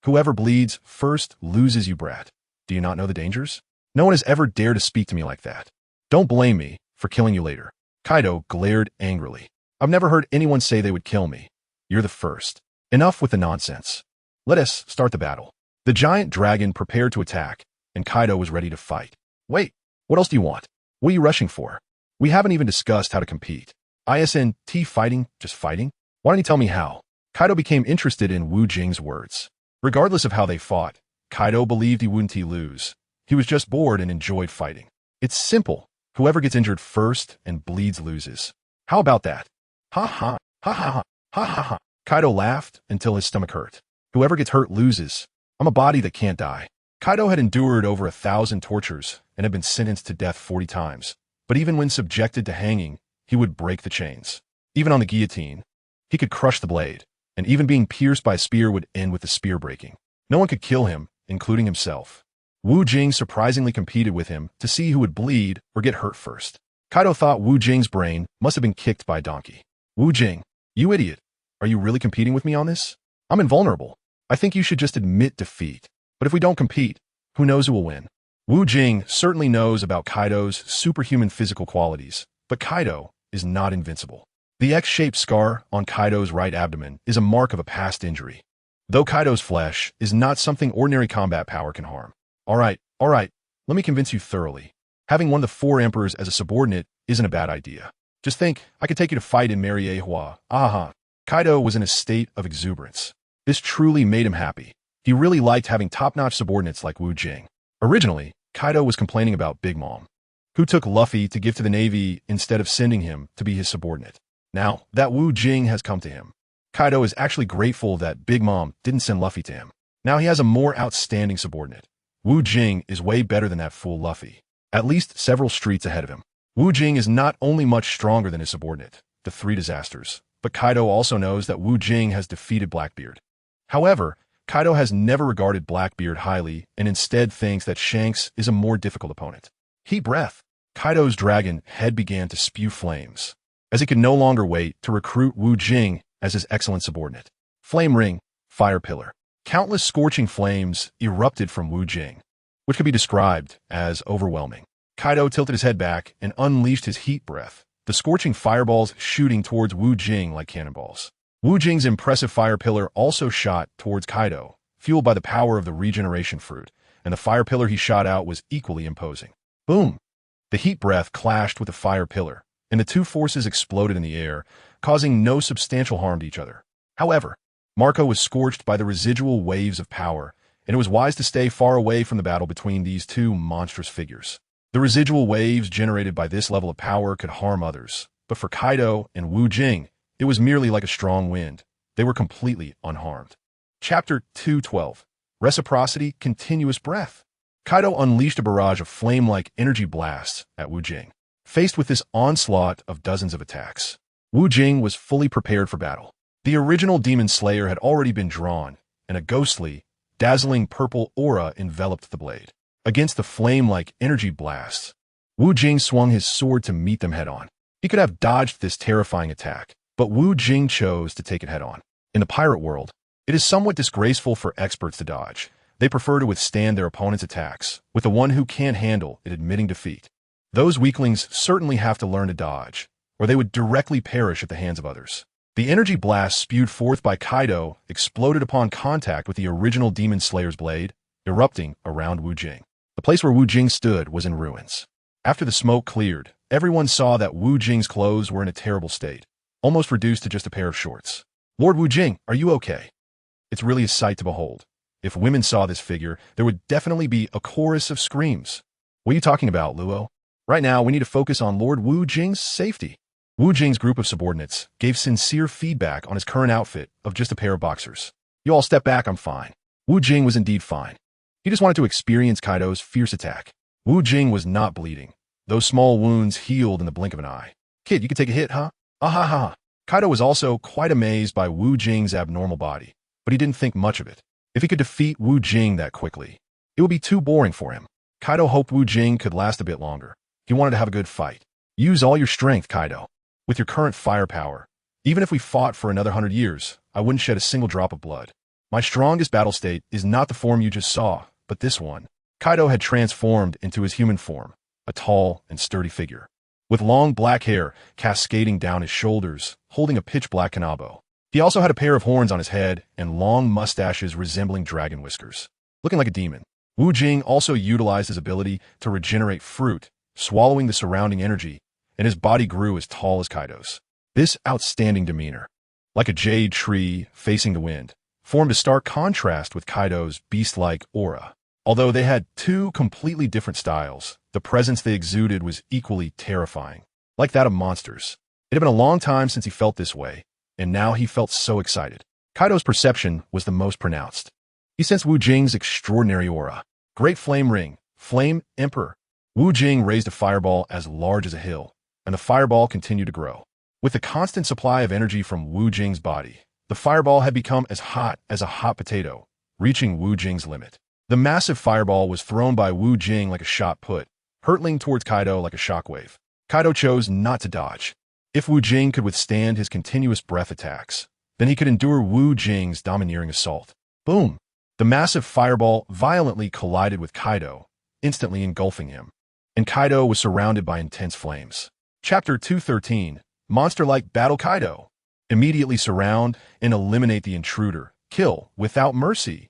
Whoever bleeds first loses, you brat. Do you not know the dangers? No one has ever dared to speak to me like that. Don't blame me for killing you later. Kaido glared angrily. I've never heard anyone say they would kill me. You're the first. Enough with the nonsense. Let us start the battle. The giant dragon prepared to attack, and Kaido was ready to fight. Wait, what else do you want? What are you rushing for? We haven't even discussed how to compete. ISNT fighting, just fighting? Why don't you tell me how? Kaido became interested in Wu Jing's words. Regardless of how they fought, Kaido believed he wouldn't lose. He was just bored and enjoyed fighting. It's simple. Whoever gets injured first and bleeds loses. How about that? Ha ha, ha ha ha, ha ha ha. Kaido laughed until his stomach hurt. Whoever gets hurt loses. I'm a body that can't die. Kaido had endured over 1,000 tortures and had been sentenced to death 40 times. But even when subjected to hanging, he would break the chains. Even on the guillotine, he could crush the blade, and even being pierced by a spear would end with the spear breaking. No one could kill him, including himself. Wu Jing surprisingly competed with him to see who would bleed or get hurt first. Kaido thought Wu Jing's brain must have been kicked by a donkey. Wu Jing, you idiot. Are you really competing with me on this? I'm invulnerable. I think you should just admit defeat. But if we don't compete, who knows who will win? Wu Jing certainly knows about Kaido's superhuman physical qualities, but Kaido is not invincible. The X-shaped scar on Kaido's right abdomen is a mark of a past injury. Though Kaido's flesh is not something ordinary combat power can harm. All right, let me convince you thoroughly. Having one of the 4 emperors as a subordinate isn't a bad idea. Just think, I could take you to fight in Miraculously. Aha. Kaido was in a state of exuberance. This truly made him happy. He really liked having top-notch subordinates like Wu Jing. Originally, Kaido was complaining about Big Mom, who took Luffy to give to the Navy instead of sending him to be his subordinate. Now that Wu Jing has come to him, Kaido is actually grateful that Big Mom didn't send Luffy to him. Now he has a more outstanding subordinate. Wu Jing is way better than that fool Luffy, at least several streets ahead of him. Wu Jing is not only much stronger than his subordinate, the 3 disasters, but Kaido also knows that Wu Jing has defeated Blackbeard. However, Kaido has never regarded Blackbeard highly and instead thinks that Shanks is a more difficult opponent. Heat breath. Kaido's dragon head began to spew flames, as he could no longer wait to recruit Wu Jing as his excellent subordinate. Flame ring, fire pillar. Countless scorching flames erupted from Wu Jing, which could be described as overwhelming. Kaido tilted his head back and unleashed his heat breath, the scorching fireballs shooting towards Wu Jing like cannonballs. Wu Jing's impressive fire pillar also shot towards Kaido, fueled by the power of the regeneration fruit, and the fire pillar he shot out was equally imposing. Boom! The heat breath clashed with the fire pillar, and the 2 forces exploded in the air, causing no substantial harm to each other. However, Marco was scorched by the residual waves of power, and it was wise to stay far away from the battle between these two monstrous figures. The residual waves generated by this level of power could harm others, but for Kaido and Wu Jing, it was merely like a strong wind. They were completely unharmed. Chapter 212. Reciprocity, Continuous Breath. Kaido unleashed a barrage of flame-like energy blasts at Wu Jing. Faced with this onslaught of dozens of attacks, Wu Jing was fully prepared for battle. The original Demon Slayer had already been drawn, and a ghostly, dazzling purple aura enveloped the blade. Against the flame-like energy blasts, Wu Jing swung his sword to meet them head-on. He could have dodged this terrifying attack, but Wu Jing chose to take it head-on. In the pirate world, it is somewhat disgraceful for experts to dodge. They prefer to withstand their opponent's attacks, with the one who can't handle it admitting defeat. Those weaklings certainly have to learn to dodge, or they would directly perish at the hands of others. The energy blast spewed forth by Kaido exploded upon contact with the original Demon Slayer's blade, erupting around Wu Jing. The place where Wu Jing stood was in ruins. After the smoke cleared, everyone saw that Wu Jing's clothes were in a terrible state, almost reduced to just a pair of shorts. "Lord Wu Jing, are you okay?" It's really a sight to behold. If women saw this figure, there would definitely be a chorus of screams. "What are you talking about, Luo? Right now, we need to focus on Lord Wu Jing's safety." Wu Jing's group of subordinates gave sincere feedback on his current outfit of just a pair of boxers. "You all step back, I'm fine." Wu Jing was indeed fine. He just wanted to experience Kaido's fierce attack. Wu Jing was not bleeding. Those small wounds healed in the blink of an eye. "Kid, you can take a hit, huh?" "Ah-ha-ha." Kaido was also quite amazed by Wu Jing's abnormal body, but he didn't think much of it. If he could defeat Wu Jing that quickly, it would be too boring for him. Kaido hoped Wu Jing could last a bit longer. He wanted to have a good fight. "Use all your strength, Kaido. With your current firepower, even if we fought for another 100 years, I wouldn't shed a single drop of blood. My strongest battle state is not the form you just saw, but this one." Kaido had transformed into his human form, a tall and sturdy figure, with long black hair cascading down his shoulders, holding a pitch-black kanabo. He also had a pair of horns on his head and long mustaches resembling dragon whiskers. Looking like a demon, Wu Jing also utilized his ability to regenerate fruit, swallowing the surrounding energy, and his body grew as tall as Kaido's. This outstanding demeanor, like a jade tree facing the wind, formed a stark contrast with Kaido's beast-like aura. Although they had two completely different styles, the presence they exuded was equally terrifying, like that of monsters. It had been a long time since he felt this way, and now he felt so excited. Kaido's perception was the most pronounced. He sensed Wu Jing's extraordinary aura. Great Flame Ring, Flame Emperor. Wu Jing raised a fireball as large as a hill, and the fireball continued to grow. With the constant supply of energy from Wu Jing's body, the fireball had become as hot as a hot potato, reaching Wu Jing's limit. The massive fireball was thrown by Wu Jing like a shot put, hurtling towards Kaido like a shockwave. Kaido chose not to dodge. If Wu Jing could withstand his continuous breath attacks, then he could endure Wu Jing's domineering assault. Boom! The massive fireball violently collided with Kaido, instantly engulfing him, and Kaido was surrounded by intense flames. Chapter 213. Monster-like Battle Kaido. Immediately surround and eliminate the intruder. Kill without mercy.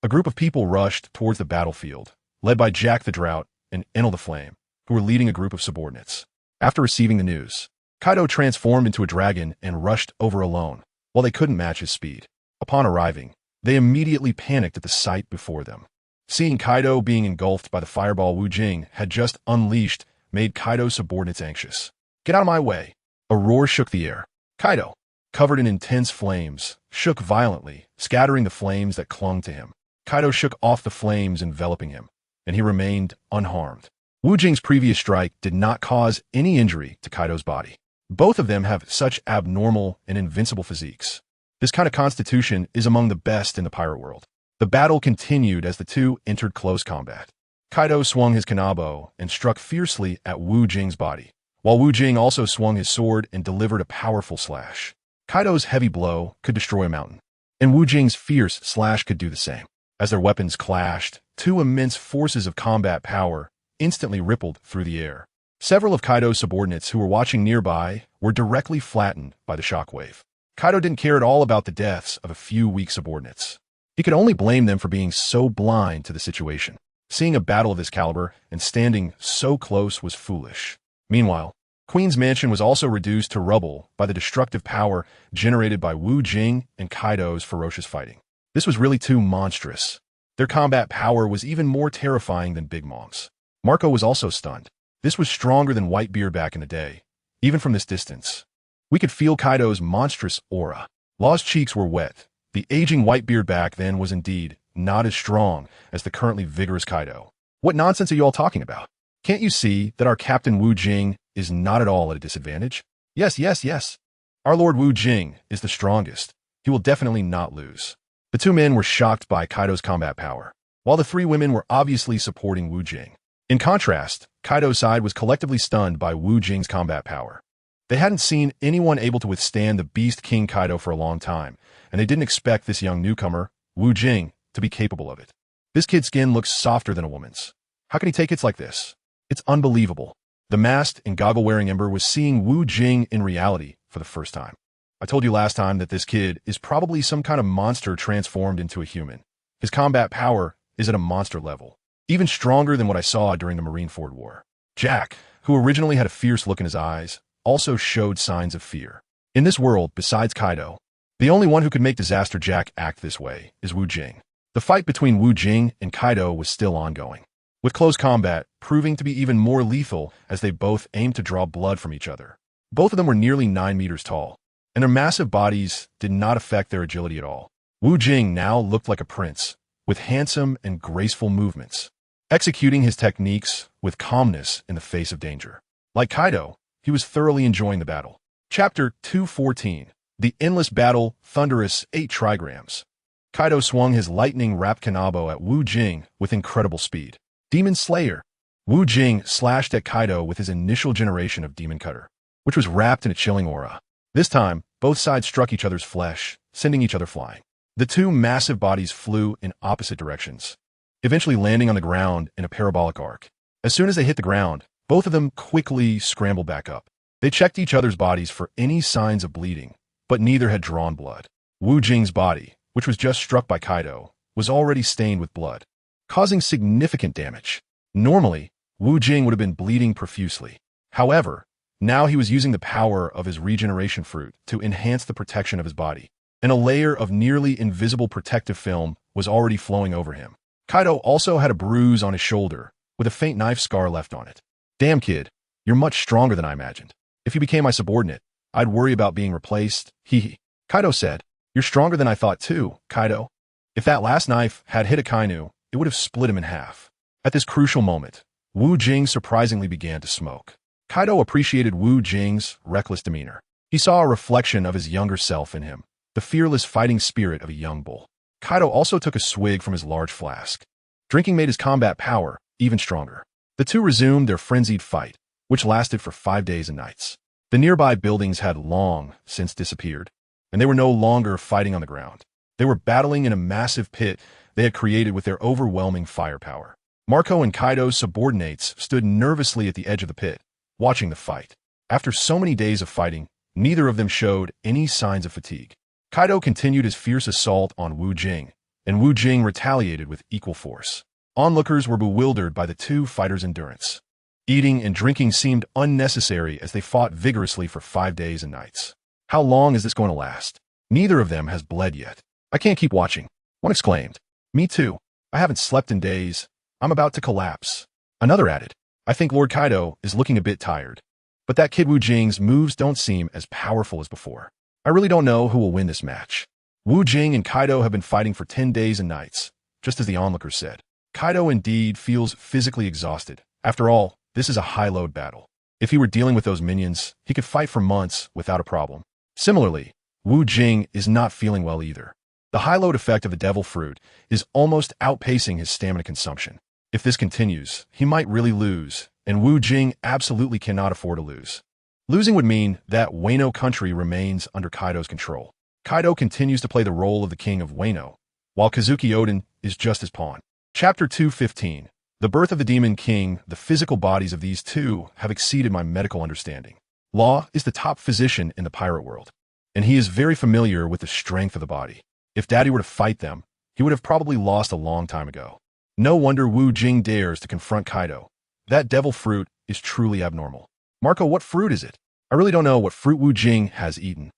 A group of people rushed towards the battlefield, led by Jack the Drought and Enel the Flame, who were leading a group of subordinates. After receiving the news, Kaido transformed into a dragon and rushed over alone, while they couldn't match his speed. Upon arriving, they immediately panicked at the sight before them. Seeing Kaido being engulfed by the fireball Wu Jing had just unleashed made Kaido's subordinates anxious. "Get out of my way!" A roar shook the air. Kaido, covered in intense flames, shook violently, scattering the flames that clung to him. Kaido shook off the flames enveloping him, and he remained unharmed. Wu Jing's previous strike did not cause any injury to Kaido's body. Both of them have such abnormal and invincible physiques. This kind of constitution is among the best in the pirate world. The battle continued as the two entered close combat. Kaido swung his kanabo and struck fiercely at Wu Jing's body, while Wu Jing also swung his sword and delivered a powerful slash. Kaido's heavy blow could destroy a mountain, and Wu Jing's fierce slash could do the same. As their weapons clashed, two immense forces of combat power instantly rippled through the air. Several of Kaido's subordinates who were watching nearby were directly flattened by the shockwave. Kaido didn't care at all about the deaths of a few weak subordinates. He could only blame them for being so blind to the situation. Seeing a battle of this caliber and standing so close was foolish. Meanwhile, Queen's Mansion was also reduced to rubble by the destructive power generated by Wu Jing and Kaido's ferocious fighting. This was really too monstrous. Their combat power was even more terrifying than Big Mom's. Marco was also stunned. This was stronger than Whitebeard back in the day, even from this distance. We could feel Kaido's monstrous aura. Law's cheeks were wet. The aging Whitebeard back then was indeed not as strong as the currently vigorous Kaido. What nonsense are you all talking about? Can't you see that our Captain Wu Jing is not at all at a disadvantage? Yes, yes, yes. Our Lord Wu Jing is the strongest. He will definitely not lose. The two men were shocked by Kaido's combat power, while the three women were obviously supporting Wu Jing. In contrast, Kaido's side was collectively stunned by Wu Jing's combat power. They hadn't seen anyone able to withstand the Beast King Kaido for a long time, and they didn't expect this young newcomer, Wu Jing, to be capable of it. This kid's skin looks softer than a woman's. How can he take hits like this? It's unbelievable. The masked and goggle-wearing Ember was seeing Wu Jing in reality for the first time. I told you last time that this kid is probably some kind of monster transformed into a human. His combat power is at a monster level, even stronger than what I saw during the Marineford War. Jack, who originally had a fierce look in his eyes, also showed signs of fear. In this world, besides Kaido, the only one who could make Disaster Jack act this way is Wu Jing. The fight between Wu Jing and Kaido was still ongoing, with close combat proving to be even more lethal as they both aimed to draw blood from each other. Both of them were nearly 9 meters tall, and their massive bodies did not affect their agility at all. Wu Jing now looked like a prince, with handsome and graceful movements, executing his techniques with calmness in the face of danger. Like Kaido, he was thoroughly enjoying the battle. Chapter 214. The Endless Battle, Thunderous 8 Trigrams. Kaido swung his lightning-wrapped kanabo at Wu Jing with incredible speed. Demon Slayer. Wu Jing slashed at Kaido with his initial generation of Demon Cutter, which was wrapped in a chilling aura. This time, both sides struck each other's flesh, sending each other flying. The two massive bodies flew in opposite directions, eventually landing on the ground in a parabolic arc. As soon as they hit the ground, both of them quickly scrambled back up. They checked each other's bodies for any signs of bleeding, but neither had drawn blood. Wu Jing's body, which was just struck by Kaido, was already stained with blood, causing significant damage. Normally, Wu Jing would have been bleeding profusely. However, now he was using the power of his regeneration fruit to enhance the protection of his body, and a layer of nearly invisible protective film was already flowing over him. Kaido also had a bruise on his shoulder, with a faint knife scar left on it. Damn kid, you're much stronger than I imagined. If you became my subordinate, I'd worry about being replaced. Hee. Kaido said, You're stronger than I thought too, Kaido. If that last knife had hit Akainu, it would have split him in half. At this crucial moment, Wu Jing surprisingly began to smoke. Kaido appreciated Wu Jing's reckless demeanor. He saw a reflection of his younger self in him, the fearless fighting spirit of a young bull. Kaido also took a swig from his large flask. Drinking made his combat power even stronger. The two resumed their frenzied fight, which lasted for 5 days and nights. The nearby buildings had long since disappeared, and they were no longer fighting on the ground. They were battling in a massive pit they had created with their overwhelming firepower. Marco and Kaido's subordinates stood nervously at the edge of the pit, watching the fight. After so many days of fighting, neither of them showed any signs of fatigue. Kaido continued his fierce assault on Wu Jing, and Wu Jing retaliated with equal force. Onlookers were bewildered by the two fighters' endurance. Eating and drinking seemed unnecessary as they fought vigorously for 5 days and nights. How long is this going to last? Neither of them has bled yet. I can't keep watching. One exclaimed. Me too. I haven't slept in days. I'm about to collapse. Another added. I think Lord Kaido is looking a bit tired. But that kid Wu Jing's moves don't seem as powerful as before. I really don't know who will win this match. Wu Jing and Kaido have been fighting for 10 days and nights, just as the onlookers said. Kaido indeed feels physically exhausted. After all, this is a high-load battle. If he were dealing with those minions, he could fight for months without a problem. Similarly, Wu Jing is not feeling well either. The high-load effect of the devil fruit is almost outpacing his stamina consumption. If this continues, he might really lose, and Wu Jing absolutely cannot afford to lose. Losing would mean that Wano country remains under Kaido's control. Kaido continues to play the role of the king of Wano, while Kazuki Oden is just his pawn. Chapter 215. The Birth of the Demon King. The physical bodies of these two have exceeded my medical understanding. Law is the top physician in the pirate world, and he is very familiar with the strength of the body. If Daddy were to fight them, he would have probably lost a long time ago. No wonder Wu Jing dares to confront Kaido. That devil fruit is truly abnormal. Marco, what fruit is it? I really don't know what fruit Wu Jing has eaten.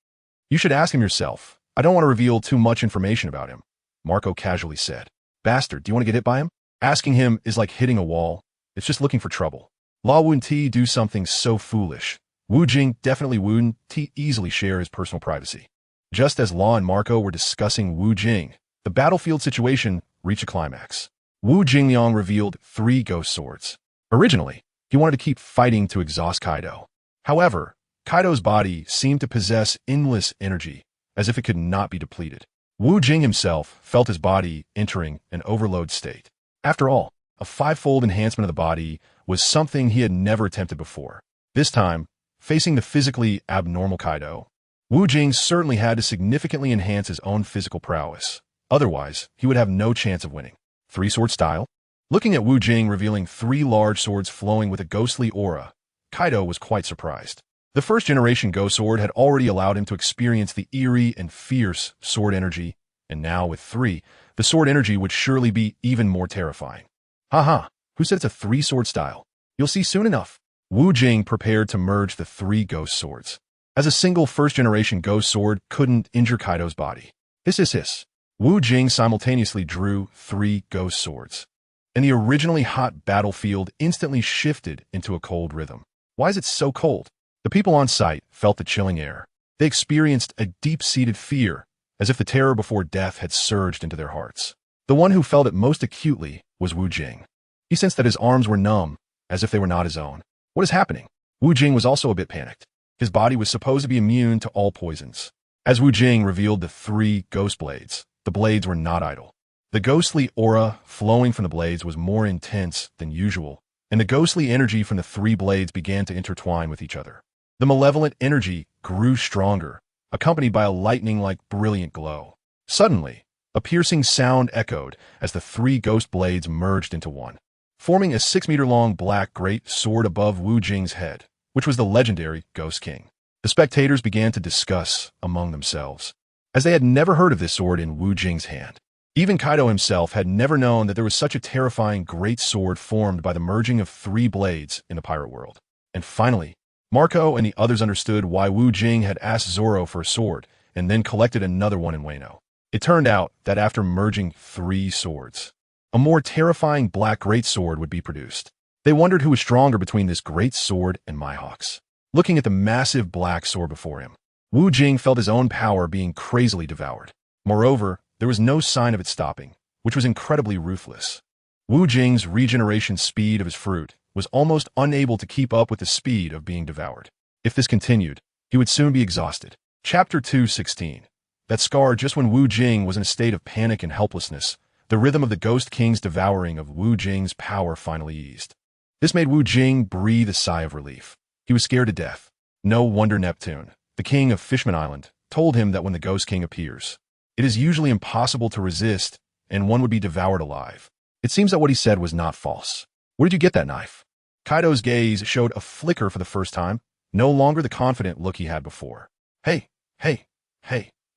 You should ask him yourself. I don't want to reveal too much information about him, Marco casually said. Bastard, do you want to get hit by him? Asking him is like hitting a wall. It's just looking for trouble. La Wun-Ti do something so foolish. Wu Jing definitely wouldn't easily share his personal privacy. Just as La and Marco were discussing Wu Jing, the battlefield situation reached a climax. Wu Jingliang revealed 3 ghost swords. Originally, he wanted to keep fighting to exhaust Kaido. However, Kaido's body seemed to possess endless energy, as if it could not be depleted. Wu Jing himself felt his body entering an overload state. After all, a 5-fold enhancement of the body was something he had never attempted before. This time, facing the physically abnormal Kaido, Wu Jing certainly had to significantly enhance his own physical prowess. Otherwise, he would have no chance of winning. 3-sword style? Looking at Wu Jing revealing 3 large swords flowing with a ghostly aura, Kaido was quite surprised. The first-generation ghost sword had already allowed him to experience the eerie and fierce sword energy, and now with 3, the sword energy would surely be even more terrifying. Haha, who said it's a 3-sword style? You'll see soon enough. Wu Jing prepared to merge the 3 ghost swords. As a single first-generation ghost sword couldn't injure Kaido's body. Hiss. Wu Jing simultaneously drew 3 ghost swords, and the originally hot battlefield instantly shifted into a cold rhythm. Why is it so cold? The people on site felt the chilling air. They experienced a deep-seated fear, as if the terror before death had surged into their hearts. The one who felt it most acutely was Wu Jing. He sensed that his arms were numb, as if they were not his own. What is happening? Wu Jing was also a bit panicked. His body was supposed to be immune to all poisons. As Wu Jing revealed the 3 ghost blades, the blades were not idle. The ghostly aura flowing from the blades was more intense than usual, and the ghostly energy from the 3 blades began to intertwine with each other. The malevolent energy grew stronger, accompanied by a lightning-like brilliant glow. Suddenly, a piercing sound echoed as the 3 ghost blades merged into one, forming a 6-meter-long black great sword above Wu Jing's head, which was the legendary Ghost King. The spectators began to discuss among themselves, as they had never heard of this sword in Wu Jing's hand. Even Kaido himself had never known that there was such a terrifying great sword formed by the merging of 3 blades in the pirate world. And finally, Marco and the others understood why Wu Jing had asked Zoro for a sword and then collected another one in Wano. It turned out that after merging 3 swords, a more terrifying black great sword would be produced. They wondered who was stronger between this great sword and Mihawk's. Looking at the massive black sword before him, Wu Jing felt his own power being crazily devoured. Moreover, there was no sign of it stopping, which was incredibly ruthless. Wu Jing's regeneration speed of his fruit was almost unable to keep up with the speed of being devoured. If this continued, he would soon be exhausted. Chapter 2:16. That scar just when Wu Jing was in a state of panic and helplessness, the rhythm of the Ghost King's devouring of Wu Jing's power finally eased. This made Wu Jing breathe a sigh of relief. He was scared to death. No wonder Neptune, the king of Fishman Island, told him that when the Ghost King appears, it is usually impossible to resist and one would be devoured alive. It seems that what he said was not false. Where did you get that knife? Kaido's gaze showed a flicker for the first time, no longer the confident look he had before. Hey,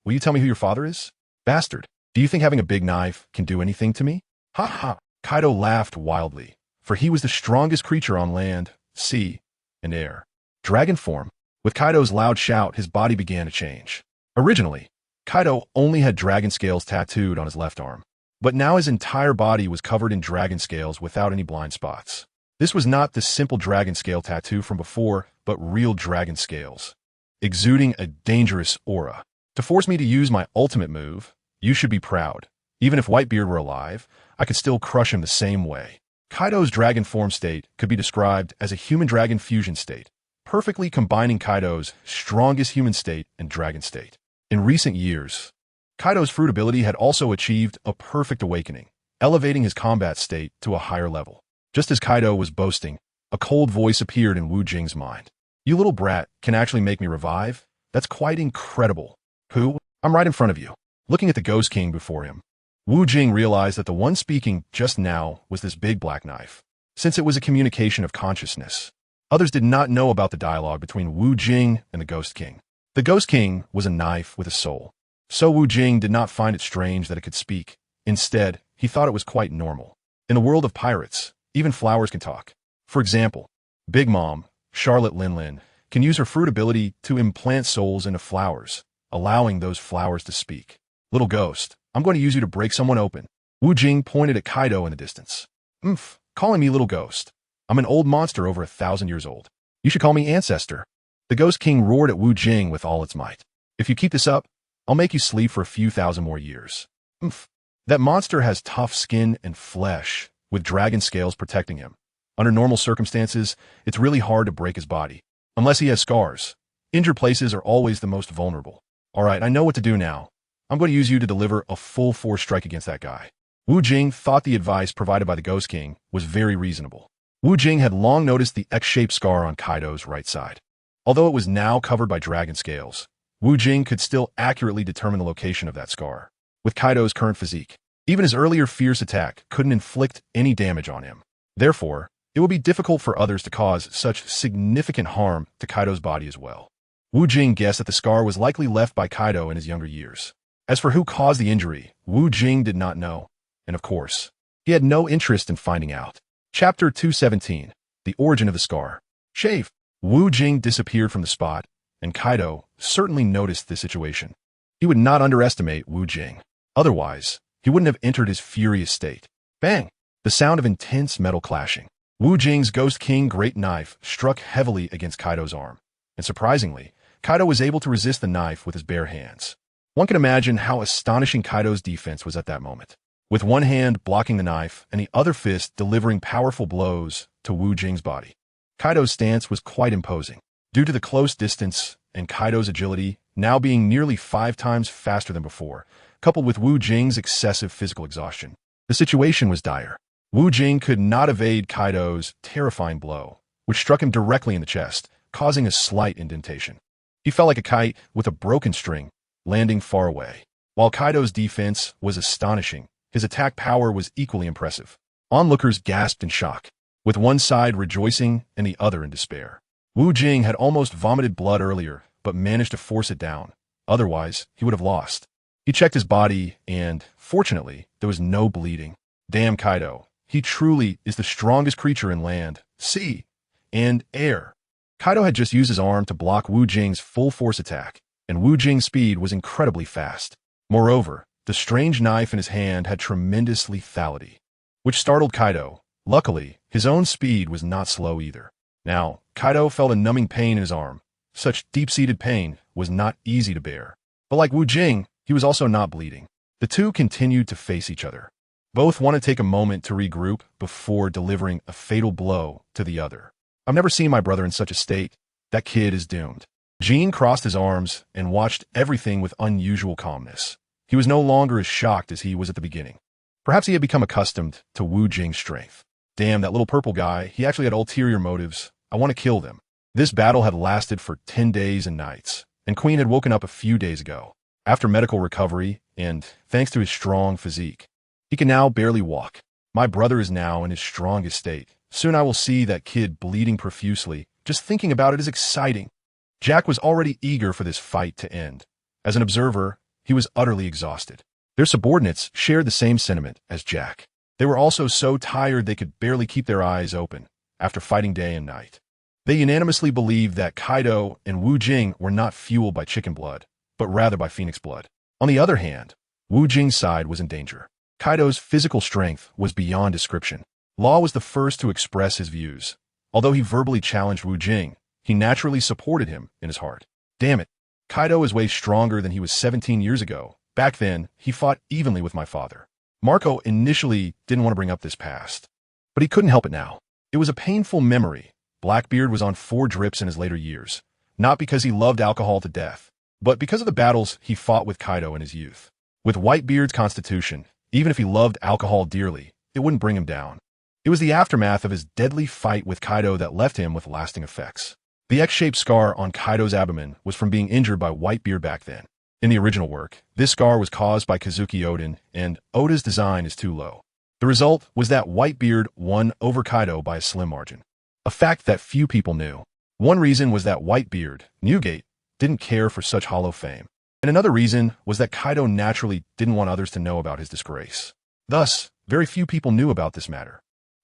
will you tell me who your father is? Bastard, do you think having a big knife can do anything to me? Ha ha! Kaido laughed wildly, for he was the strongest creature on land, sea, and air. Dragon form. With Kaido's loud shout, his body began to change. Originally, Kaido only had dragon scales tattooed on his left arm, but now his entire body was covered in dragon scales without any blind spots. This was not the simple dragon scale tattoo from before, but real dragon scales, exuding a dangerous aura. To force me to use my ultimate move, you should be proud. Even if Whitebeard were alive, I could still crush him the same way. Kaido's dragon form state could be described as a human-dragon fusion state, perfectly combining Kaido's strongest human state and dragon state. In recent years, Kaido's fruit ability had also achieved a perfect awakening, elevating his combat state to a higher level. Just as Kaido was boasting, a cold voice appeared in Wu Jing's mind. You little brat can actually make me revive? That's quite incredible. Who? I'm right in front of you. Looking at the Ghost King before him, Wu Jing realized that the one speaking just now was this big black knife. Since it was a communication of consciousness, others did not know about the dialogue between Wu Jing and the Ghost King. The Ghost King was a knife with a soul. So Wu Jing did not find it strange that it could speak. Instead, he thought it was quite normal. In the world of pirates, even flowers can talk. For example, Big Mom, Charlotte Linlin, can use her fruit ability to implant souls into flowers, allowing those flowers to speak. Little ghost, I'm going to use you to break someone open. Wu Jing pointed at Kaido in the distance. Calling me little ghost. I'm an old monster over 1,000 years old. You should call me ancestor. The Ghost King roared at Wu Jing with all its might. If you keep this up, I'll make you sleep for a few thousand more years. That monster has tough skin and flesh, with dragon scales protecting him. Under normal circumstances, it's really hard to break his body. Unless he has scars. Injured places are always the most vulnerable. Alright, I know what to do now. I'm going to use you to deliver a full force strike against that guy. Wu Jing thought the advice provided by the Ghost King was very reasonable. Wu Jing had long noticed the X-shaped scar on Kaido's right side. Although it was now covered by dragon scales, Wu Jing could still accurately determine the location of that scar. With Kaido's current physique, even his earlier fierce attack couldn't inflict any damage on him. Therefore, it would be difficult for others to cause such significant harm to Kaido's body as well. Wu Jing guessed that the scar was likely left by Kaido in his younger years. As for who caused the injury, Wu Jing did not know. And of course, he had no interest in finding out. Chapter 217, The Origin of the Scar. Shave. Wu Jing disappeared from the spot, and Kaido certainly noticed the situation. He would not underestimate Wu Jing. Otherwise, he wouldn't have entered his furious state. Bang! The sound of intense metal clashing. Wu Jing's Ghost King Great Knife struck heavily against Kaido's arm. And surprisingly, Kaido was able to resist the knife with his bare hands. One can imagine how astonishing Kaido's defense was at that moment. With one hand blocking the knife and the other fist delivering powerful blows to Wu Jing's body. Kaido's stance was quite imposing. Due to the close distance and Kaido's agility now being nearly 5 times faster than before, coupled with Wu Jing's excessive physical exhaustion, the situation was dire. Wu Jing could not evade Kaido's terrifying blow, which struck him directly in the chest, causing a slight indentation. He fell like a kite with a broken string, landing far away. While Kaido's defense was astonishing, his attack power was equally impressive. Onlookers gasped in shock, with one side rejoicing and the other in despair. Wu Jing had almost vomited blood earlier, but managed to force it down. Otherwise, he would have lost. He checked his body, and, fortunately, there was no bleeding. Damn Kaido. He truly is the strongest creature in land, sea, and air. Kaido had just used his arm to block Wu Jing's full force attack, and Wu Jing's speed was incredibly fast. Moreover, the strange knife in his hand had tremendous lethality, which startled Kaido. Luckily, his own speed was not slow either. Now, Kaido felt a numbing pain in his arm. Such deep-seated pain was not easy to bear. But like Wu Jing, he was also not bleeding. The two continued to face each other. Both want to take a moment to regroup before delivering a fatal blow to the other. I've never seen my brother in such a state. That kid is doomed. Jing crossed his arms and watched everything with unusual calmness. He was no longer as shocked as he was at the beginning. Perhaps he had become accustomed to Wu Jing's strength. Damn, that little purple guy, he actually had ulterior motives. I want to kill them. This battle had lasted for 10 days and nights, and Queen had woken up a few days ago. After medical recovery, and thanks to his strong physique, he can now barely walk. My brother is now in his strongest state. Soon I will see that kid bleeding profusely. Just thinking about it is exciting. Jack was already eager for this fight to end. As an observer, he was utterly exhausted. Their subordinates shared the same sentiment as Jack. They were also so tired they could barely keep their eyes open after fighting day and night. They unanimously believed that Kaido and Wu Jing were not fueled by chicken blood, but rather by phoenix blood. On the other hand, Wu Jing's side was in danger. Kaido's physical strength was beyond description. Law was the first to express his views. Although he verbally challenged Wu Jing, he naturally supported him in his heart. Damn it, Kaido is way stronger than he was 17 years ago. Back then, he fought evenly with my father. Marco initially didn't want to bring up this past, but he couldn't help it now. It was a painful memory. Blackbeard was on 4 drips in his later years, not because he loved alcohol to death, but because of the battles he fought with Kaido in his youth. With Whitebeard's constitution, even if he loved alcohol dearly, it wouldn't bring him down. It was the aftermath of his deadly fight with Kaido that left him with lasting effects. The X-shaped scar on Kaido's abdomen was from being injured by Whitebeard back then. In the original work, this scar was caused by Kazuki Oden, and Oda's design is too low. The result was that Whitebeard won over Kaido by a slim margin. A fact that few people knew. One reason was that Whitebeard, Newgate, didn't care for such hollow fame. And another reason was that Kaido naturally didn't want others to know about his disgrace. Thus, very few people knew about this matter.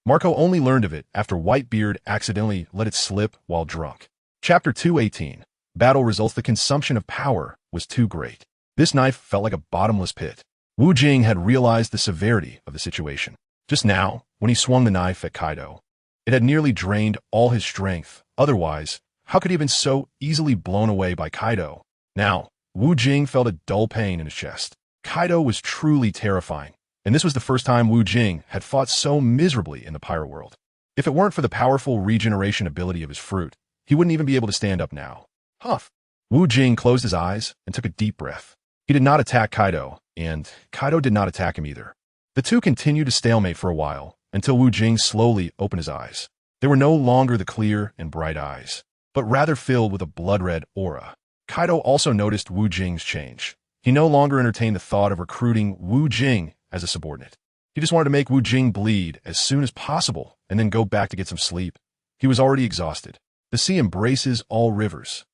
Marco only learned of it after Whitebeard accidentally let it slip while drunk. Chapter 218. Battle results. The consumption of power was too great. This knife felt like a bottomless pit. Wu Jing had realized the severity of the situation. Just now, when he swung the knife at Kaido, it had nearly drained all his strength. Otherwise, how could he have been so easily blown away by Kaido? Now, Wu Jing felt a dull pain in his chest. Kaido was truly terrifying, and this was the first time Wu Jing had fought so miserably in the pirate world. If it weren't for the powerful regeneration ability of his fruit, he wouldn't even be able to stand up now. Huff! Wu Jing closed his eyes and took a deep breath. He did not attack Kaido, and Kaido did not attack him either. The two continued to stalemate for a while, until Wu Jing slowly opened his eyes. They were no longer the clear and bright eyes, but rather filled with a blood-red aura. Kaido also noticed Wu Jing's change. He no longer entertained the thought of recruiting Wu Jing as a subordinate. He just wanted to make Wu Jing bleed as soon as possible and then go back to get some sleep. He was already exhausted. The sea embraces all rivers.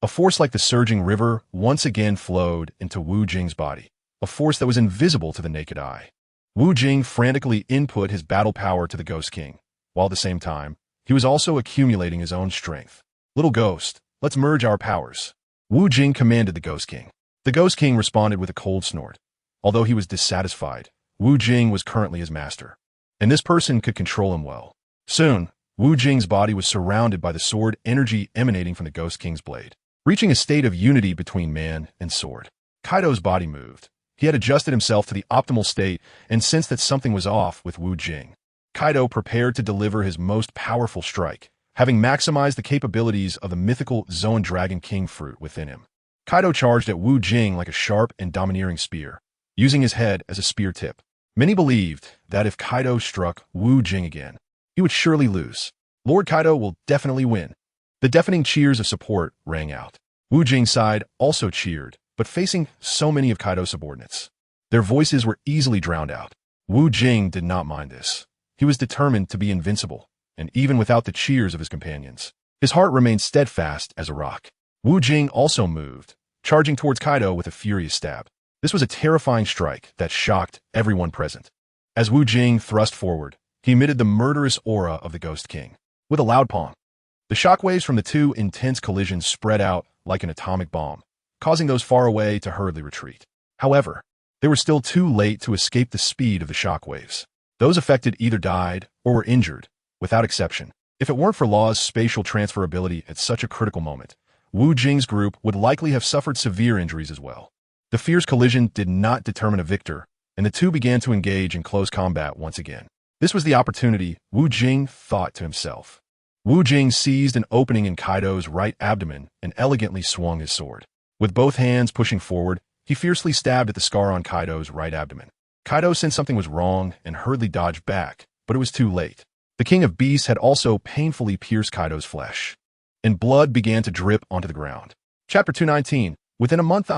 A force like the surging river once again flowed into Wu Jing's body, a force that was invisible to the naked eye. Wu Jing frantically input his battle power to the Ghost King, while at the same time, he was also accumulating his own strength. Little Ghost, let's merge our powers. Wu Jing commanded the Ghost King. The Ghost King responded with a cold snort. Although he was dissatisfied, Wu Jing was currently his master, and this person could control him well. Soon, Wu Jing's body was surrounded by the sword energy emanating from the Ghost King's blade, reaching a state of unity between man and sword. Kaido's body moved. He had adjusted himself to the optimal state and sensed that something was off with Wu Jing. Kaido prepared to deliver his most powerful strike, having maximized the capabilities of the mythical Zoan Dragon King fruit within him. Kaido charged at Wu Jing like a sharp and domineering spear, using his head as a spear tip. Many believed that if Kaido struck Wu Jing again, he would surely lose. Lord Kaido will definitely win. The deafening cheers of support rang out. Wu Jing's side also cheered, but facing so many of Kaido's subordinates, their voices were easily drowned out. Wu Jing did not mind this. He was determined to be invincible, and even without the cheers of his companions, his heart remained steadfast as a rock. Wu Jing also moved, charging towards Kaido with a furious stab. This was a terrifying strike that shocked everyone present. As Wu Jing thrust forward, he emitted the murderous aura of the Ghost King. With a loud pong, the shockwaves from the two intense collisions spread out like an atomic bomb, causing those far away to hurriedly retreat. However, they were still too late to escape the speed of the shockwaves. Those affected either died or were injured, without exception. If it weren't for Law's spatial transferability at such a critical moment, Wu Jing's group would likely have suffered severe injuries as well. The fierce collision did not determine a victor, and the two began to engage in close combat once again. This was the opportunity, Wu Jing thought to himself. Wu Jing seized an opening in Kaido's right abdomen and elegantly swung his sword. With both hands pushing forward, he fiercely stabbed at the scar on Kaido's right abdomen. Kaido sensed something was wrong and hurriedly dodged back, but it was too late. The King of Beasts had also painfully pierced Kaido's flesh, and blood began to drip onto the ground. Chapter 219. Within a month,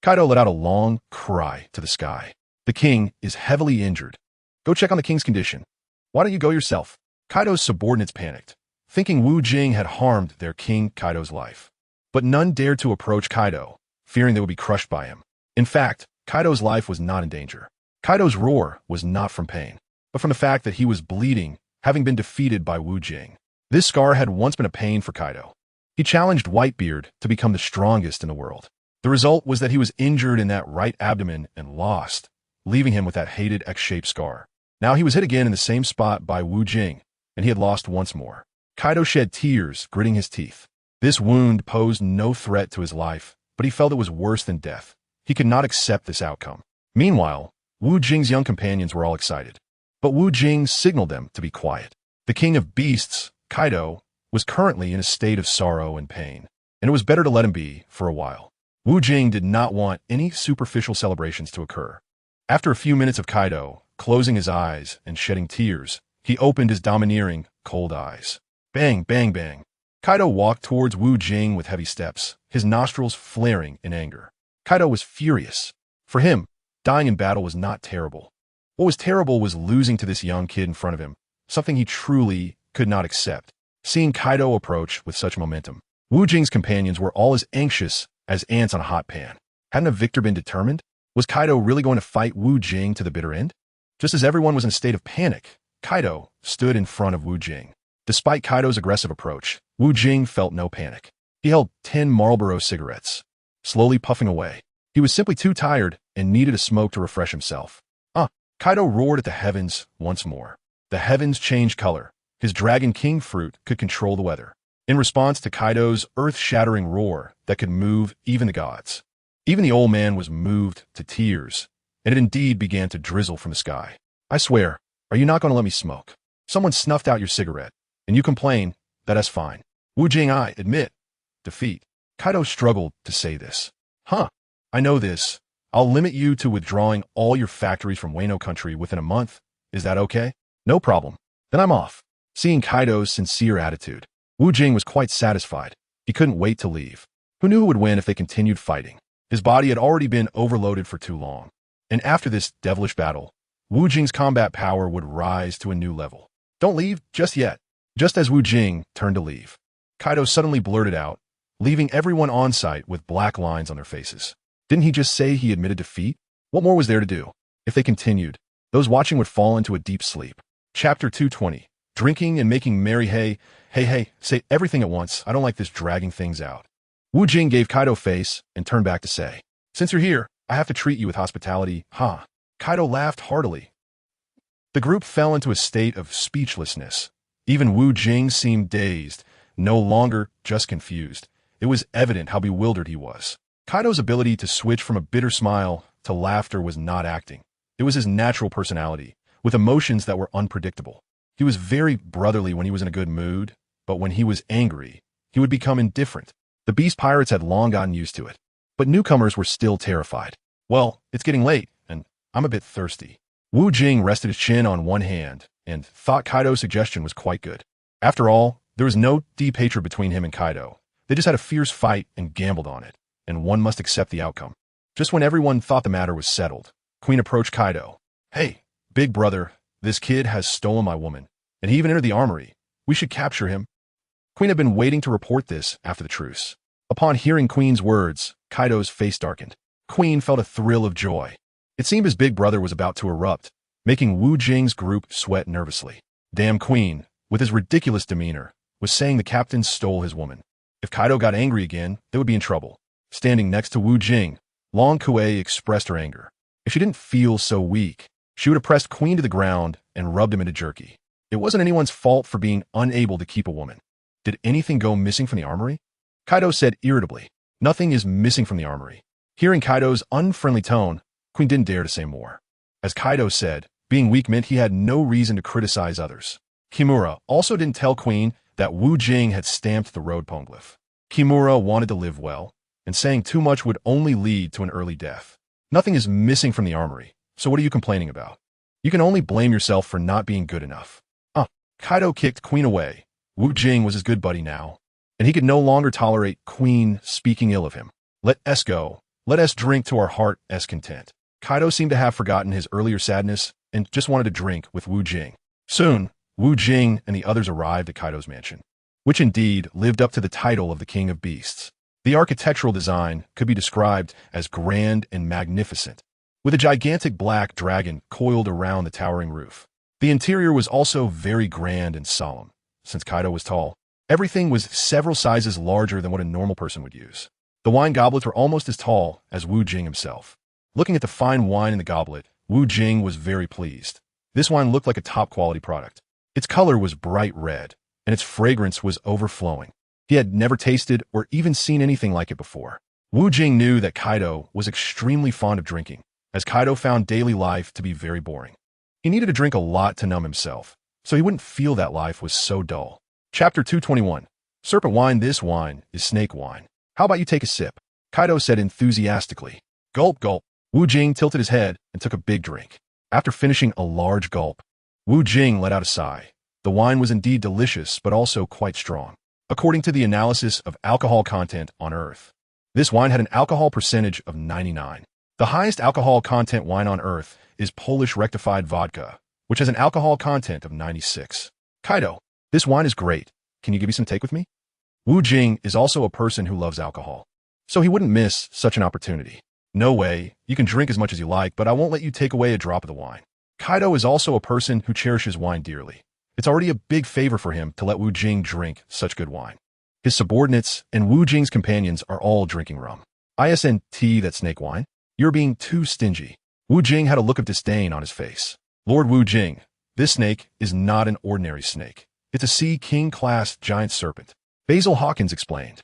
Kaido let out a long cry to the sky. The king is heavily injured. Go check on the king's condition. Why don't you go yourself? Kaido's subordinates panicked, thinking Wu Jing had harmed their king Kaido's life. But none dared to approach Kaido, fearing they would be crushed by him. In fact, Kaido's life was not in danger. Kaido's roar was not from pain, but from the fact that he was bleeding, having been defeated by Wu Jing. This scar had once been a pain for Kaido. He challenged Whitebeard to become the strongest in the world. The result was that he was injured in that right abdomen and lost, leaving him with that hated X-shaped scar. Now he was hit again in the same spot by Wu Jing, and he had lost once more. Kaido shed tears, gritting his teeth. This wound posed no threat to his life, but he felt it was worse than death. He could not accept this outcome. Meanwhile, Wu Jing's young companions were all excited, but Wu Jing signaled them to be quiet. The King of Beasts, Kaido, was currently in a state of sorrow and pain, and it was better to let him be for a while. Wu Jing did not want any superficial celebrations to occur. After a few minutes of Kaido closing his eyes and shedding tears, he opened his domineering, cold eyes. Bang, bang, bang. Kaido walked towards Wu Jing with heavy steps, his nostrils flaring in anger. Kaido was furious. For him, dying in battle was not terrible. What was terrible was losing to this young kid in front of him, something he truly could not accept. Seeing Kaido approach with such momentum, Wu Jing's companions were all as anxious as ants on a hot pan. Hadn't a victor been determined? Was Kaido really going to fight Wu Jing to the bitter end? Just as everyone was in a state of panic, Kaido stood in front of Wu Jing. Despite Kaido's aggressive approach, Wu Jing felt no panic. He held 10 Marlboro cigarettes, slowly puffing away. He was simply too tired and needed a smoke to refresh himself. Kaido roared at the heavens once more. The heavens changed color. His Dragon King fruit could control the weather. In response to Kaido's earth-shattering roar that could move even the gods. Even the old man was moved to tears, and it indeed began to drizzle from the sky. I swear, are you not going to let me smoke? Someone snuffed out your cigarette, and you complain that that's fine. Wu Jing, I admit defeat. Kaido struggled to say this. I know this. I'll limit you to withdrawing all your factories from Wano country within a month. Is that okay? No problem. Then I'm off. Seeing Kaido's sincere attitude, Wu Jing was quite satisfied. He couldn't wait to leave. Who knew who would win if they continued fighting? His body had already been overloaded for too long. And after this devilish battle, Wu Jing's combat power would rise to a new level. Don't leave just yet. Just as Wu Jing turned to leave, Kaido suddenly blurted out, leaving everyone on site with black lines on their faces. Didn't he just say he admitted defeat? What more was there to do? If they continued, those watching would fall into a deep sleep. Chapter 220. Drinking and making merry. Hey, say everything at once. I don't like this dragging things out. Wu Jing gave Kaido face and turned back to say, since you're here, I have to treat you with hospitality. Kaido laughed heartily. The group fell into a state of speechlessness. Even Wu Jing seemed dazed, no longer just confused. It was evident how bewildered he was. Kaido's ability to switch from a bitter smile to laughter was not acting. It was his natural personality, with emotions that were unpredictable. He was very brotherly when he was in a good mood, but when he was angry, he would become indifferent. The Beast Pirates had long gotten used to it, but newcomers were still terrified. Well, it's getting late, and I'm a bit thirsty. Wu Jing rested his chin on one hand and thought Kaido's suggestion was quite good. After all, there was no deep hatred between him and Kaido. They just had a fierce fight and gambled on it, and one must accept the outcome. Just when everyone thought the matter was settled, Queen approached Kaido. Hey, big brother, this kid has stolen my woman, and he even entered the armory. We should capture him. Queen had been waiting to report this after the truce. Upon hearing Queen's words, Kaido's face darkened. Queen felt a thrill of joy. It seemed his big brother was about to erupt, making Wu Jing's group sweat nervously. Damn Queen, with his ridiculous demeanor, was saying the captain stole his woman. If Kaido got angry again, they would be in trouble. Standing next to Wu Jing, Long Kuei expressed her anger. If she didn't feel so weak, she would have pressed Queen to the ground and rubbed him into jerky. It wasn't anyone's fault for being unable to keep a woman. Did anything go missing from the armory? Kaido said irritably. Nothing is missing from the armory. Hearing Kaido's unfriendly tone, Queen didn't dare to say more. As Kaido said, being weak meant he had no reason to criticize others. Kimura also didn't tell Queen that Wu Jing had stamped the road poneglyph. Kimura wanted to live well, and saying too much would only lead to an early death. Nothing is missing from the armory, so what are you complaining about? You can only blame yourself for not being good enough. Kaido kicked Queen away. Wu Jing was his good buddy now, and he could no longer tolerate Queen speaking ill of him. Let us go. Let us drink to our heart's content. Kaido seemed to have forgotten his earlier sadness and just wanted to drink with Wu Jing. Soon, Wu Jing and the others arrived at Kaido's mansion, which indeed lived up to the title of the King of Beasts. The architectural design could be described as grand and magnificent, with a gigantic black dragon coiled around the towering roof. The interior was also very grand and solemn. Since Kaido was tall, everything was several sizes larger than what a normal person would use. The wine goblets were almost as tall as Wu Jing himself. Looking at the fine wine in the goblet, Wu Jing was very pleased. This wine looked like a top-quality product. Its color was bright red, and its fragrance was overflowing. He had never tasted or even seen anything like it before. Wu Jing knew that Kaido was extremely fond of drinking, as Kaido found daily life to be very boring. He needed to drink a lot to numb himself, so he wouldn't feel that life was so dull. Chapter 221. Serpent wine. This wine is snake wine. How about you take a sip? Kaido said enthusiastically. Gulp, gulp. Wu Jing tilted his head and took a big drink. After finishing a large gulp, Wu Jing let out a sigh. The wine was indeed delicious, but also quite strong. According to the analysis of alcohol content on Earth, this wine had an alcohol percentage of 99. The highest alcohol content wine on Earth is Polish rectified vodka, which has an alcohol content of 96. Kaido, this wine is great. Can you give me some take with me? Wu Jing is also a person who loves alcohol, so he wouldn't miss such an opportunity. No way, you can drink as much as you like, but I won't let you take away a drop of the wine. Kaido is also a person who cherishes wine dearly. It's already a big favor for him to let Wu Jing drink such good wine. His subordinates and Wu Jing's companions are all drinking rum. ISNT, that snake wine. You're being too stingy. Wu Jing had a look of disdain on his face. Lord Wu Jing, this snake is not an ordinary snake. It's a Sea King-class giant serpent. Basil Hawkins explained.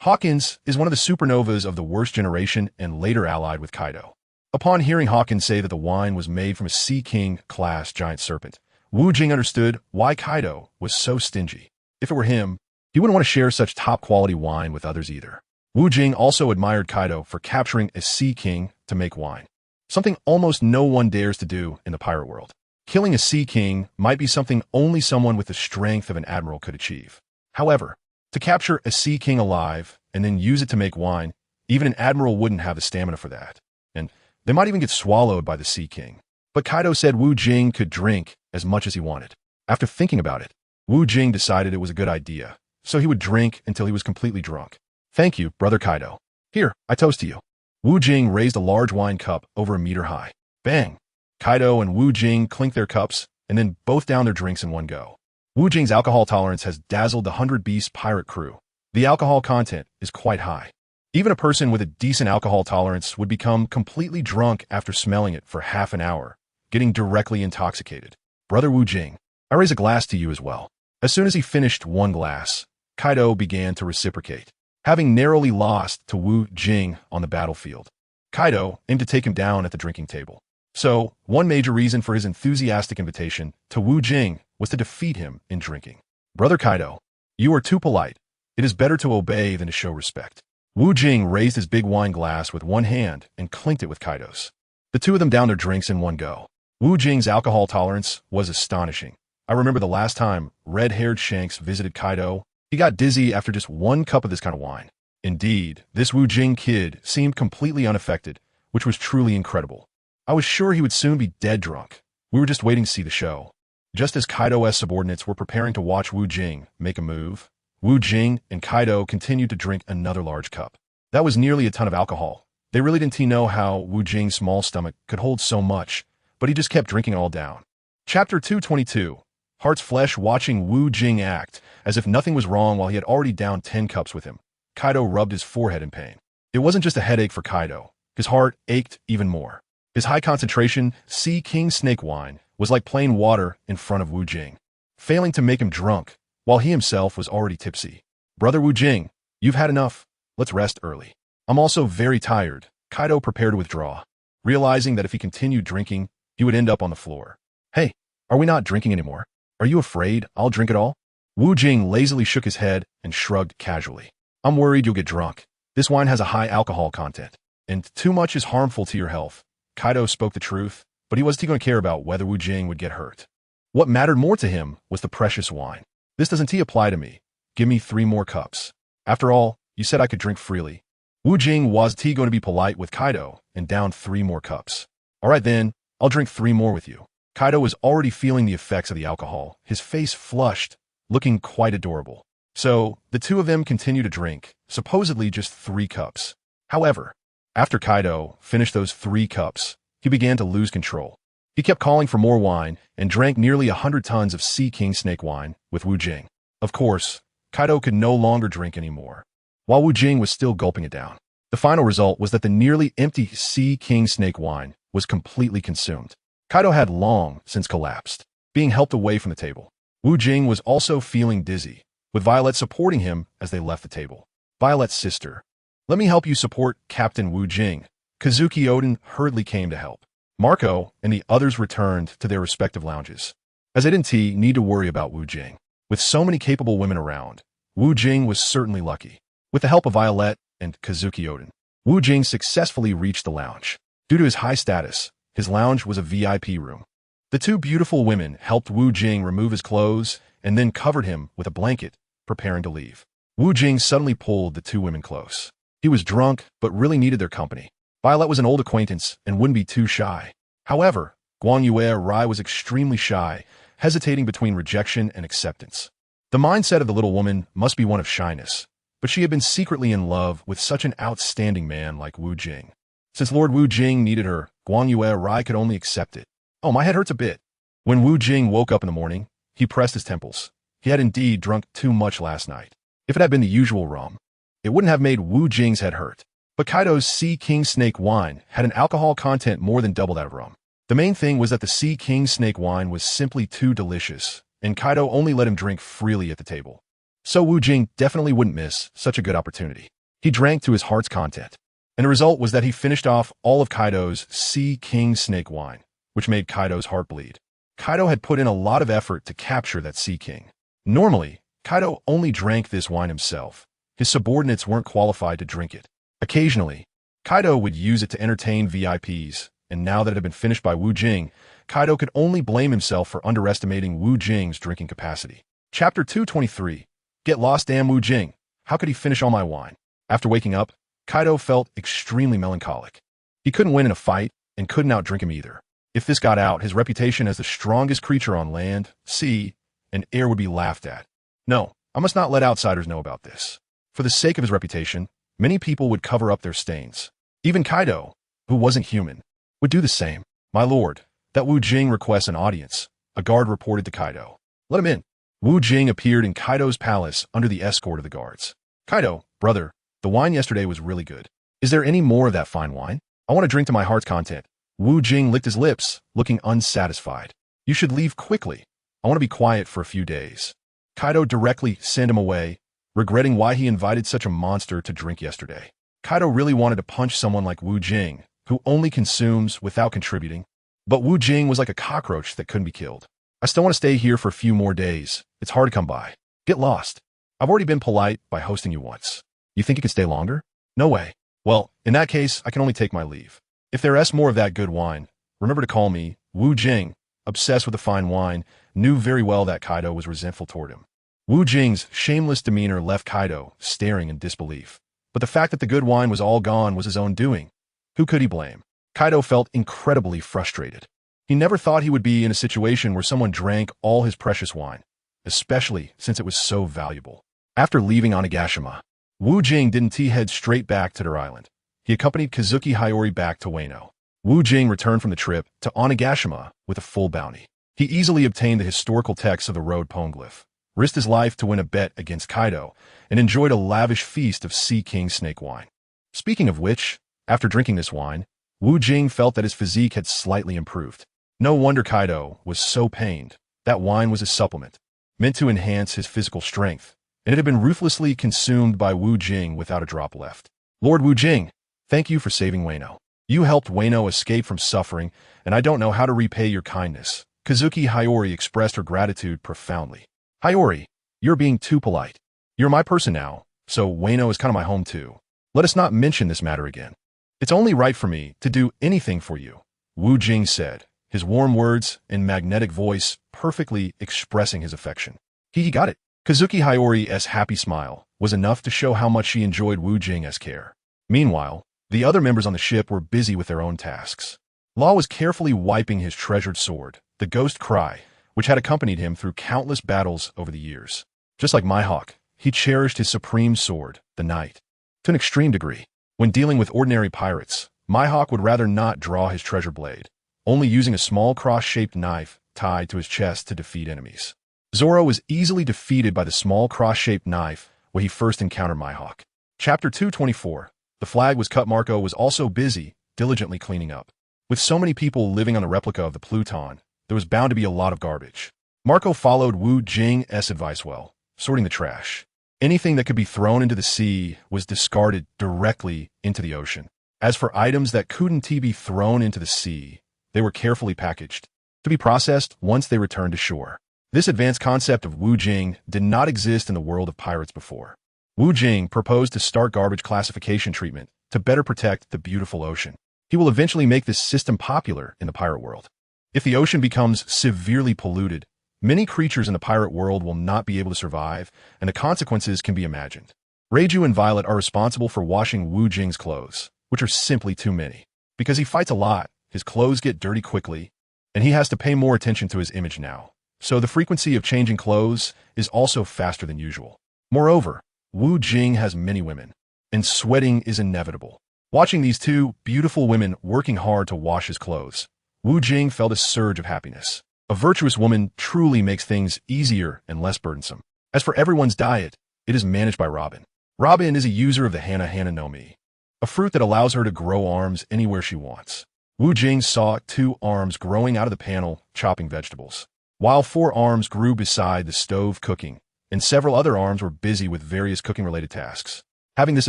Hawkins is one of the supernovas of the worst generation and later allied with Kaido. Upon hearing Hawkins say that the wine was made from a Sea King-class giant serpent, Wu Jing understood why Kaido was so stingy. If it were him, he wouldn't want to share such top-quality wine with others either. Wu Jing also admired Kaido for capturing a Sea King to make wine, something almost no one dares to do in the pirate world. Killing a Sea King might be something only someone with the strength of an admiral could achieve. However, to capture a Sea King alive and then use it to make wine, even an admiral wouldn't have the stamina for that, and they might even get swallowed by the Sea King. But Kaido said Wu Jing could drink as much as he wanted. After thinking about it, Wu Jing decided it was a good idea, so he would drink until he was completely drunk. Thank you, brother Kaido. Here, I toast to you. Wu Jing raised a large wine cup over a meter high. Bang! Kaido and Wu Jing clinked their cups and then both downed their drinks in one go. Wu Jing's alcohol tolerance has dazzled the 100 Beast pirate crew. The alcohol content is quite high. Even a person with a decent alcohol tolerance would become completely drunk after smelling it for half an hour, getting directly intoxicated. Brother Wu Jing, I raise a glass to you as well. As soon as he finished one glass, Kaido began to reciprocate. Having narrowly lost to Wu Jing on the battlefield, Kaido aimed to take him down at the drinking table. So, one major reason for his enthusiastic invitation to Wu Jing was to defeat him in drinking. Brother Kaido, you are too polite. It is better to obey than to show respect. Wu Jing raised his big wine glass with one hand and clinked it with Kaido's. The two of them downed their drinks in one go. Wu Jing's alcohol tolerance was astonishing. I remember the last time red-haired Shanks visited Kaido, he got dizzy after just one cup of this kind of wine. Indeed, this Wu Jing kid seemed completely unaffected, which was truly incredible. I was sure he would soon be dead drunk. We were just waiting to see the show. Just as Kaido's subordinates were preparing to watch Wu Jing make a move, Wu Jing and Kaido continued to drink another large cup. That was nearly a ton of alcohol. They really didn't know how Wu Jing's small stomach could hold so much, but he just kept drinking it all down. Chapter 222. Heart's flesh watching Wu Jing act as if nothing was wrong while he had already downed 10 cups with him. Kaido rubbed his forehead in pain. It wasn't just a headache for Kaido. His heart ached even more. His high-concentration Sea King snake wine was like plain water in front of Wu Jing, failing to make him drunk, while he himself was already tipsy. Brother Wu Jing, you've had enough. Let's rest early. I'm also very tired. Kaido prepared to withdraw, realizing that if he continued drinking, he would end up on the floor. Hey, are we not drinking anymore? Are you afraid I'll drink it all? Wu Jing lazily shook his head and shrugged casually. I'm worried you'll get drunk. This wine has a high alcohol content, and too much is harmful to your health. Kaido spoke the truth, but he wasn't going to care about whether Wu Jing would get hurt. What mattered more to him was the precious wine. This doesn't apply to me. Give me 3 more cups. After all, you said I could drink freely. Wu Jing was going to be polite with Kaido and downed 3 more cups. All right then, I'll drink 3 more with you. Kaido was already feeling the effects of the alcohol, his face flushed, looking quite adorable. So, the two of them continued to drink, supposedly just 3 cups. However, after Kaido finished those 3 cups, he began to lose control. He kept calling for more wine and drank nearly 100 tons of Sea King snake wine with Wu Jing. Of course, Kaido could no longer drink anymore, while Wu Jing was still gulping it down. The final result was that the nearly empty Sea King snake wine was completely consumed. Kaido had long since collapsed, being helped away from the table. Wu Jing was also feeling dizzy, with Violet supporting him as they left the table. Violet's sister. Let me help you support Captain Wu Jing. Kazuki Oden hurriedly came to help. Marco and the others returned to their respective lounges, as they didn't need to worry about Wu Jing. With so many capable women around, Wu Jing was certainly lucky. With the help of Violet and Kazuki Oden, Wu Jing successfully reached the lounge. Due to his high status, his lounge was a VIP room. The 2 beautiful women helped Wu Jing remove his clothes and then covered him with a blanket, preparing to leave. Wu Jing suddenly pulled the 2 women close. He was drunk, but really needed their company. Violet was an old acquaintance and wouldn't be too shy. However, Guangyue Rai was extremely shy, hesitating between rejection and acceptance. The mindset of the little woman must be one of shyness, but she had been secretly in love with such an outstanding man like Wu Jing. Since Lord Wu Jing needed her, Guangyue Rai could only accept it. Oh, my head hurts a bit. When Wu Jing woke up in the morning, he pressed his temples. He had indeed drunk too much last night. If it had been the usual rum, it wouldn't have made Wu Jing's head hurt. But Kaido's Sea King Snake wine had an alcohol content more than double that of rum. The main thing was that the Sea King Snake wine was simply too delicious, and Kaido only let him drink freely at the table. So Wu Jing definitely wouldn't miss such a good opportunity. He drank to his heart's content, and the result was that he finished off all of Kaido's Sea King Snake wine, which made Kaido's heart bleed. Kaido had put in a lot of effort to capture that Sea King. Normally, Kaido only drank this wine himself. His subordinates weren't qualified to drink it. Occasionally, Kaido would use it to entertain VIPs, and now that it had been finished by Wu Jing, Kaido could only blame himself for underestimating Wu Jing's drinking capacity. Chapter 223. Get lost, damn Wu Jing. How could he finish all my wine? After waking up, Kaido felt extremely melancholic. He couldn't win in a fight, and couldn't outdrink him either. If this got out, his reputation as the strongest creature on land, sea, and air would be laughed at. No, I must not let outsiders know about this. For the sake of his reputation, many people would cover up their stains. Even Kaido, who wasn't human, would do the same. My lord, that Wu Jing requests an audience, a guard reported to Kaido. Let him in. Wu Jing appeared in Kaido's palace under the escort of the guards. Kaido, brother, the wine yesterday was really good. Is there any more of that fine wine? I want to drink to my heart's content. Wu Jing licked his lips, looking unsatisfied. You should leave quickly. I want to be quiet for a few days. Kaido directly sent him away, regretting why he invited such a monster to drink yesterday. Kaido really wanted to punch someone like Wu Jing, who only consumes without contributing. But Wu Jing was like a cockroach that couldn't be killed. I still want to stay here for a few more days. It's hard to come by. Get lost. I've already been polite by hosting you once. You think you can stay longer? No way. Well, in that case, I can only take my leave. If there is more of that good wine, remember to call me. Wu Jing, obsessed with the fine wine, knew very well that Kaido was resentful toward him. Wu Jing's shameless demeanor left Kaido staring in disbelief. But the fact that the good wine was all gone was his own doing. Who could he blame? Kaido felt incredibly frustrated. He never thought he would be in a situation where someone drank all his precious wine, especially since it was so valuable. After leaving Onigashima, Wu Jing didn't head straight back to their island. He accompanied Kazuki Hiyori back to Wano. Wu Jing returned from the trip to Onigashima with a full bounty. He easily obtained the historical text of the road poneglyph, risked his life to win a bet against Kaido, and enjoyed a lavish feast of Sea King snake wine. Speaking of which, after drinking this wine, Wu Jing felt that his physique had slightly improved. No wonder Kaido was so pained. That wine was a supplement, meant to enhance his physical strength, and it had been ruthlessly consumed by Wu Jing without a drop left. Lord Wu Jing, thank you for saving Wano. You helped Wano escape from suffering, and I don't know how to repay your kindness. Kazuki Hiyori expressed her gratitude profoundly. Hiyori, you're being too polite. You're my person now, so Wano is kind of my home too. Let us not mention this matter again. It's only right for me to do anything for you, Wu Jing said, his warm words and magnetic voice perfectly expressing his affection. He got it. Kazuki Hiyori's happy smile was enough to show how much she enjoyed Wu Jing's care. Meanwhile, the other members on the ship were busy with their own tasks. Law was carefully wiping his treasured sword, the Ghost Cry, which had accompanied him through countless battles over the years. Just like Mihawk, he cherished his supreme sword, the Knight, to an extreme degree. When dealing with ordinary pirates, Mihawk would rather not draw his treasure blade, only using a small cross-shaped knife tied to his chest to defeat enemies. Zoro was easily defeated by the small cross-shaped knife when he first encountered Mihawk. Chapter 224. The flag was cut. Marco was also busy, diligently cleaning up. With so many people living on the replica of the Pluton, there was bound to be a lot of garbage. Marco followed Wu Jing's advice well, sorting the trash. Anything that could be thrown into the sea was discarded directly into the ocean. As for items that couldn't be thrown into the sea, they were carefully packaged, to be processed once they returned to shore. This advanced concept of Wu Jing did not exist in the world of pirates before. Wu Jing proposed to start garbage classification treatment to better protect the beautiful ocean. He will eventually make this system popular in the pirate world. If the ocean becomes severely polluted, many creatures in the pirate world will not be able to survive, and the consequences can be imagined. Reiju and Violet are responsible for washing Wu Jing's clothes, which are simply too many. Because he fights a lot, his clothes get dirty quickly, and he has to pay more attention to his image now. So the frequency of changing clothes is also faster than usual. Moreover, Wu Jing has many women, and sweating is inevitable. Watching these two beautiful women working hard to wash his clothes, Wu Jing felt a surge of happiness. A virtuous woman truly makes things easier and less burdensome. As for everyone's diet, it is managed by Robin. Robin is a user of the Hana no Mi, a fruit that allows her to grow arms anywhere she wants. Wu Jing saw 2 arms growing out of the panel, chopping vegetables, while 4 arms grew beside the stove cooking, and several other arms were busy with various cooking-related tasks. Having this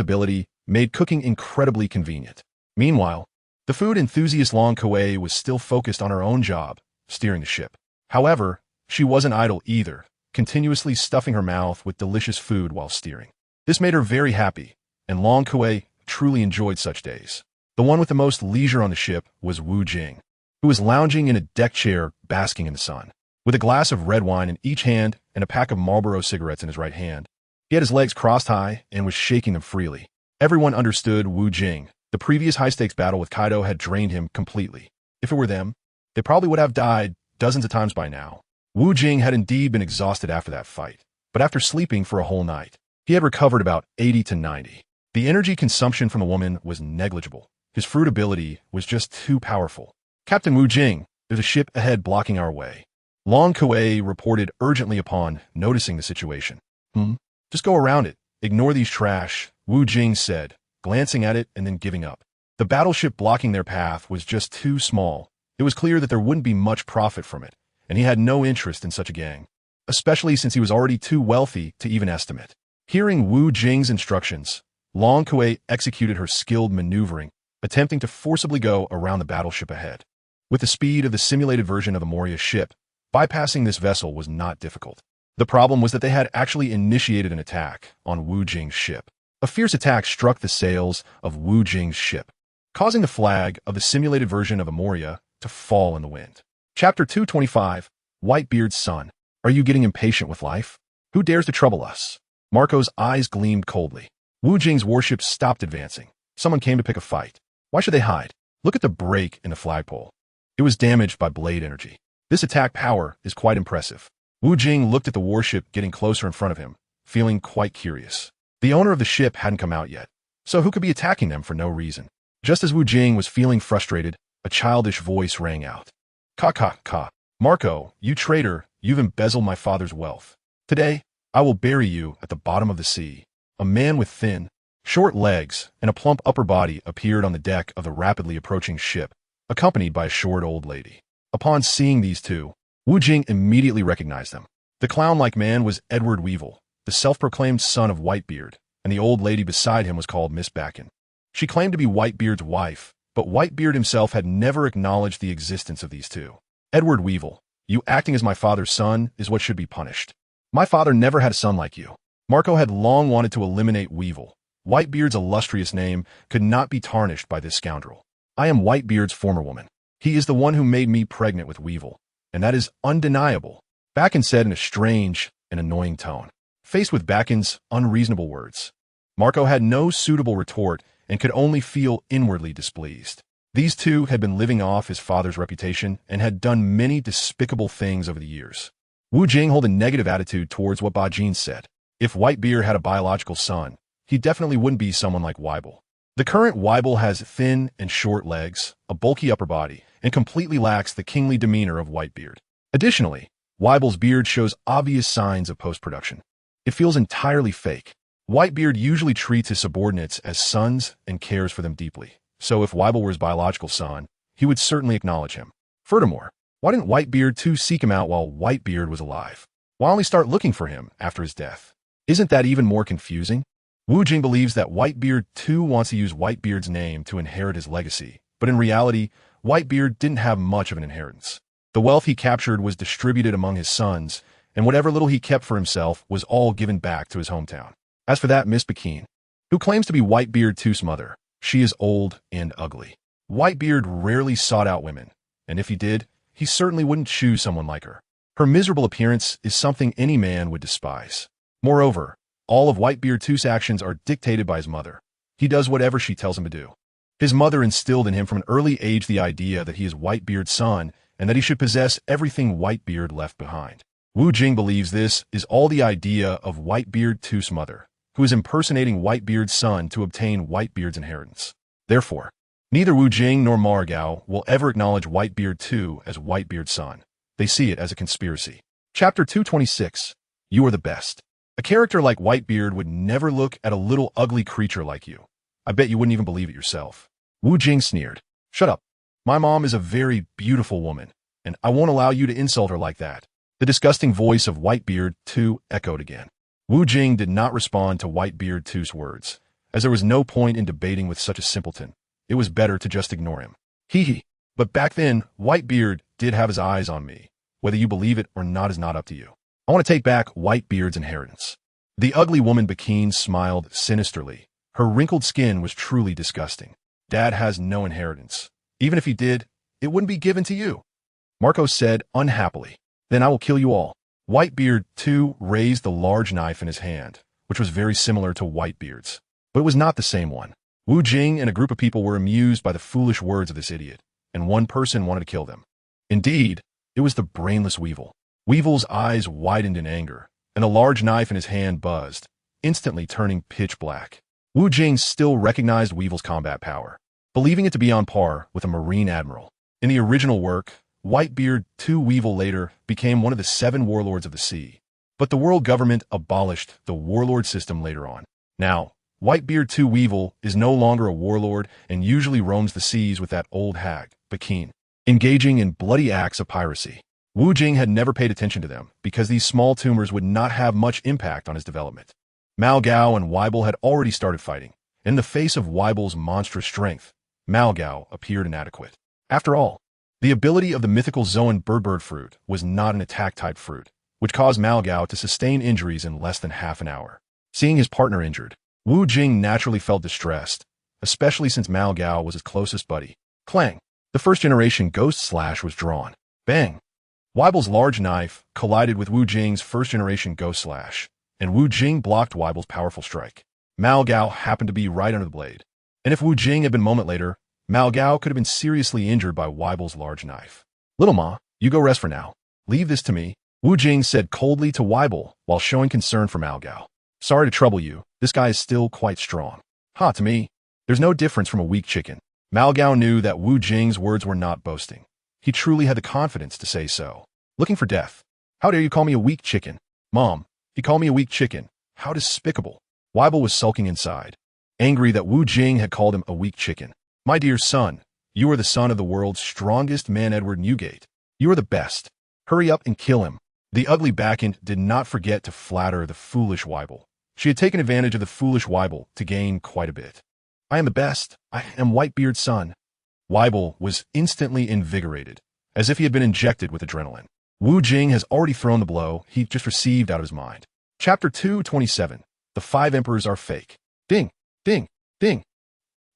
ability made cooking incredibly convenient. Meanwhile, the food enthusiast Long Kuei was still focused on her own job, steering the ship. However, she wasn't idle either, continuously stuffing her mouth with delicious food while steering. This made her very happy, and Long Kuei truly enjoyed such days. The one with the most leisure on the ship was Wu Jing, who was lounging in a deck chair basking in the sun. With a glass of red wine in each hand and a pack of Marlboro cigarettes in his right hand, he had his legs crossed high and was shaking them freely. Everyone understood Wu Jing. The previous high-stakes battle with Kaido had drained him completely. If it were them, they probably would have died dozens of times by now. Wu Jing had indeed been exhausted after that fight, but after sleeping for a whole night, he had recovered about 80 to 90. The energy consumption from the woman was negligible. His fruit ability was just too powerful. Captain Wu Jing, there's a ship ahead blocking our way. Long Kuei reported urgently upon noticing the situation. Just go around it. Ignore these trash, Wu Jing said, glancing at it and then giving up. The battleship blocking their path was just too small. It was clear that there wouldn't be much profit from it, and he had no interest in such a gang, especially since he was already too wealthy to even estimate. Hearing Wu Jing's instructions, Long Kuei executed her skilled maneuvering, attempting to forcibly go around the battleship ahead. With the speed of the simulated version of a Moria ship, bypassing this vessel was not difficult. The problem was that they had actually initiated an attack on Wu Jing's ship. A fierce attack struck the sails of Wu Jing's ship, causing the flag of the simulated version of Amoria to fall in the wind. Chapter 225, Whitebeard's Son. Are you getting impatient with life? Who dares to trouble us? Marco's eyes gleamed coldly. Wu Jing's warship stopped advancing. Someone came to pick a fight. Why should they hide? Look at the break in the flagpole. It was damaged by blade energy. This attack power is quite impressive. Wu Jing looked at the warship getting closer in front of him, feeling quite curious. The owner of the ship hadn't come out yet, so who could be attacking them for no reason? Just as Wu Jing was feeling frustrated, a childish voice rang out. Ka. Marco, you traitor, you've embezzled my father's wealth. Today, I will bury you at the bottom of the sea. A man with thin, short legs and a plump upper body appeared on the deck of the rapidly approaching ship, accompanied by a short old lady. Upon seeing these two, Wu Jing immediately recognized them. The clown-like man was Edward Weevil, the self-proclaimed son of Whitebeard, and the old lady beside him was called Miss Backen. She claimed to be Whitebeard's wife, but Whitebeard himself had never acknowledged the existence of these two. Edward Weevil, you acting as my father's son is what should be punished. My father never had a son like you. Marco had long wanted to eliminate Weevil. Whitebeard's illustrious name could not be tarnished by this scoundrel. I am Whitebeard's former woman. He is the one who made me pregnant with Weevil, and that is undeniable, Backen said in a strange and annoying tone. Faced with Backen's unreasonable words, Marco had no suitable retort and could only feel inwardly displeased. These two had been living off his father's reputation and had done many despicable things over the years. Wu Jing held a negative attitude towards what Bajin said. If Whitebeard had a biological son, he definitely wouldn't be someone like Weibel. The current Weibel has thin and short legs, a bulky upper body, and completely lacks the kingly demeanor of Whitebeard. Additionally, Weibel's beard shows obvious signs of post-production. It feels entirely fake. Whitebeard usually treats his subordinates as sons and cares for them deeply, so if Weibel were his biological son, he would certainly acknowledge him. Furthermore, why didn't Whitebeard too seek him out while Whitebeard was alive? Why only start looking for him after his death? Isn't that even more confusing? Wu Jing believes that Whitebeard too wants to use Whitebeard's name to inherit his legacy, but in reality, Whitebeard didn't have much of an inheritance. The wealth he captured was distributed among his sons, and whatever little he kept for himself was all given back to his hometown. As for that Miss Bakin, who claims to be Whitebeard too's mother, she is old and ugly. Whitebeard rarely sought out women, and if he did, he certainly wouldn't choose someone like her. Her miserable appearance is something any man would despise. Moreover, all of Whitebeard too's actions are dictated by his mother. He does whatever she tells him to do. His mother instilled in him from an early age the idea that he is Whitebeard's son and that he should possess everything Whitebeard left behind. Wu Jing believes this is all the idea of Whitebeard too's mother, who is impersonating Whitebeard's son to obtain Whitebeard's inheritance. Therefore, Neither Wu Jing nor Ma Gao will ever acknowledge Whitebeard 2 as Whitebeard's son. They see it as a conspiracy. Chapter 226. You are the best. A character like Whitebeard would never look at a little ugly creature like you. I bet you wouldn't even believe it yourself. Wu Jing sneered. Shut up. My mom is a very beautiful woman, and I won't allow you to insult her like that. The disgusting voice of Whitebeard 2 echoed again. Wu Jing did not respond to Whitebeard 2's words, as there was no point in debating with such a simpleton. It was better to just ignore him. Hee hee. But back then, Whitebeard did have his eyes on me. Whether you believe it or not is not up to you. I want to take back Whitebeard's inheritance. The ugly woman Bakine smiled sinisterly. Her wrinkled skin was truly disgusting. Dad has no inheritance. Even if he did, it wouldn't be given to you. Marco said unhappily. Then I will kill you all. Whitebeard, too, raised the large knife in his hand, which was very similar to Whitebeard's. But it was not the same one. Wu Jing and a group of people were amused by the foolish words of this idiot, and one person wanted to kill them. Indeed, it was the brainless Weevil. Weevil's eyes widened in anger, and the large knife in his hand buzzed, instantly turning pitch black. Wu Jing still recognized Weevil's combat power, believing it to be on par with a Marine Admiral. In the original work, Whitebeard 2 Weevil later became one of the 7 warlords of the sea, but the world government abolished the warlord system later on. Now, Whitebeard 2 Weevil is no longer a warlord and usually roams the seas with that old hag, Bakine, engaging in bloody acts of piracy. Wu Jing had never paid attention to them because these small tumors would not have much impact on his development. Ma Gao and Weibel had already started fighting. In the face of Weibel's monstrous strength, Ma Gao appeared inadequate. After all, the ability of the mythical Zoan bird fruit was not an attack-type fruit, which caused Ma Gao to sustain injuries in less than half an hour. Seeing his partner injured, Wu Jing naturally felt distressed, especially since Ma Gao was his closest buddy. Clang! The first-generation Ghost Slash was drawn. Bang! Weibel's large knife collided with Wu Jing's first-generation Ghost Slash, and Wu Jing blocked Weibel's powerful strike. Ma Gao happened to be right under the blade, and if Wu Jing had been a moment later, Ma Gao could have been seriously injured by Weibel's large knife. Little Ma, you go rest for now. Leave this to me, Wu Jing said coldly to Weibel while showing concern for Ma Gao. Sorry to trouble you, this guy is still quite strong. Ha, to me, there's no difference from a weak chicken. Ma Gao knew that Wu Jing's words were not boasting. He truly had the confidence to say so. Looking for death. How dare you call me a weak chicken? Mom, he called me a weak chicken. How despicable. Weibel was sulking inside, angry that Wu Jing had called him a weak chicken. My dear son, you are the son of the world's strongest man, Edward Newgate. You are the best. Hurry up and kill him. The ugly Backend did not forget to flatter the foolish Weibel. She had taken advantage of the foolish Weibel to gain quite a bit. I am the best. I am Whitebeard's son. Weibel was instantly invigorated, as if he had been injected with adrenaline. Wu Jing has already thrown the blow he just received out of his mind. Chapter 227. The 5 Emperors are fake. Ding, ding, ding.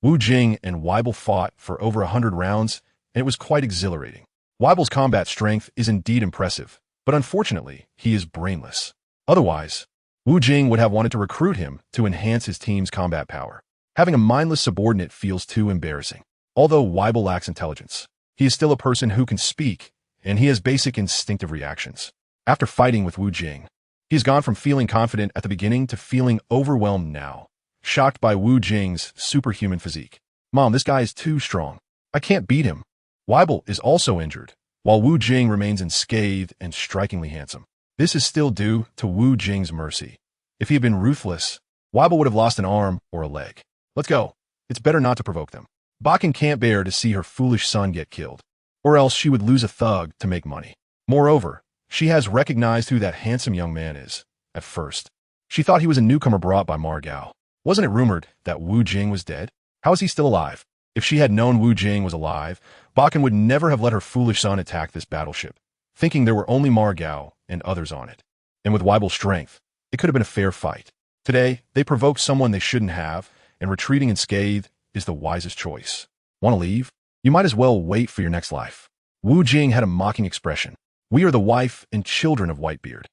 Wu Jing and Weibel fought for over 100 rounds, and it was quite exhilarating. Weibel's combat strength is indeed impressive, but unfortunately, he is brainless. Otherwise, Wu Jing would have wanted to recruit him to enhance his team's combat power. Having a mindless subordinate feels too embarrassing. Although Weibel lacks intelligence, he is still a person who can speak, and he has basic instinctive reactions. After fighting with Wu Jing, he has gone from feeling confident at the beginning to feeling overwhelmed now, shocked by Wu Jing's superhuman physique. Mom, this guy is too strong. I can't beat him. Weibel is also injured, while Wu Jing remains unscathed and strikingly handsome. This is still due to Wu Jing's mercy. If he had been ruthless, Weibel would have lost an arm or a leg. Let's go. It's better not to provoke them. Bakken can't bear to see her foolish son get killed, or else she would lose a thug to make money. Moreover, she has recognized who that handsome young man is. At first, she thought he was a newcomer brought by Ma Gao. Wasn't it rumored that Wu Jing was dead? How is he still alive? If she had known Wu Jing was alive, Bakken would never have let her foolish son attack this battleship, thinking there were only Ma Gao and others on it. And with Weibel's strength, it could have been a fair fight. Today, they provoked someone they shouldn't have, and retreating unscathed is the wisest choice. Want to leave? You might as well wait for your next life. Wu Jing had a mocking expression. We are the wife and children of Whitebeard.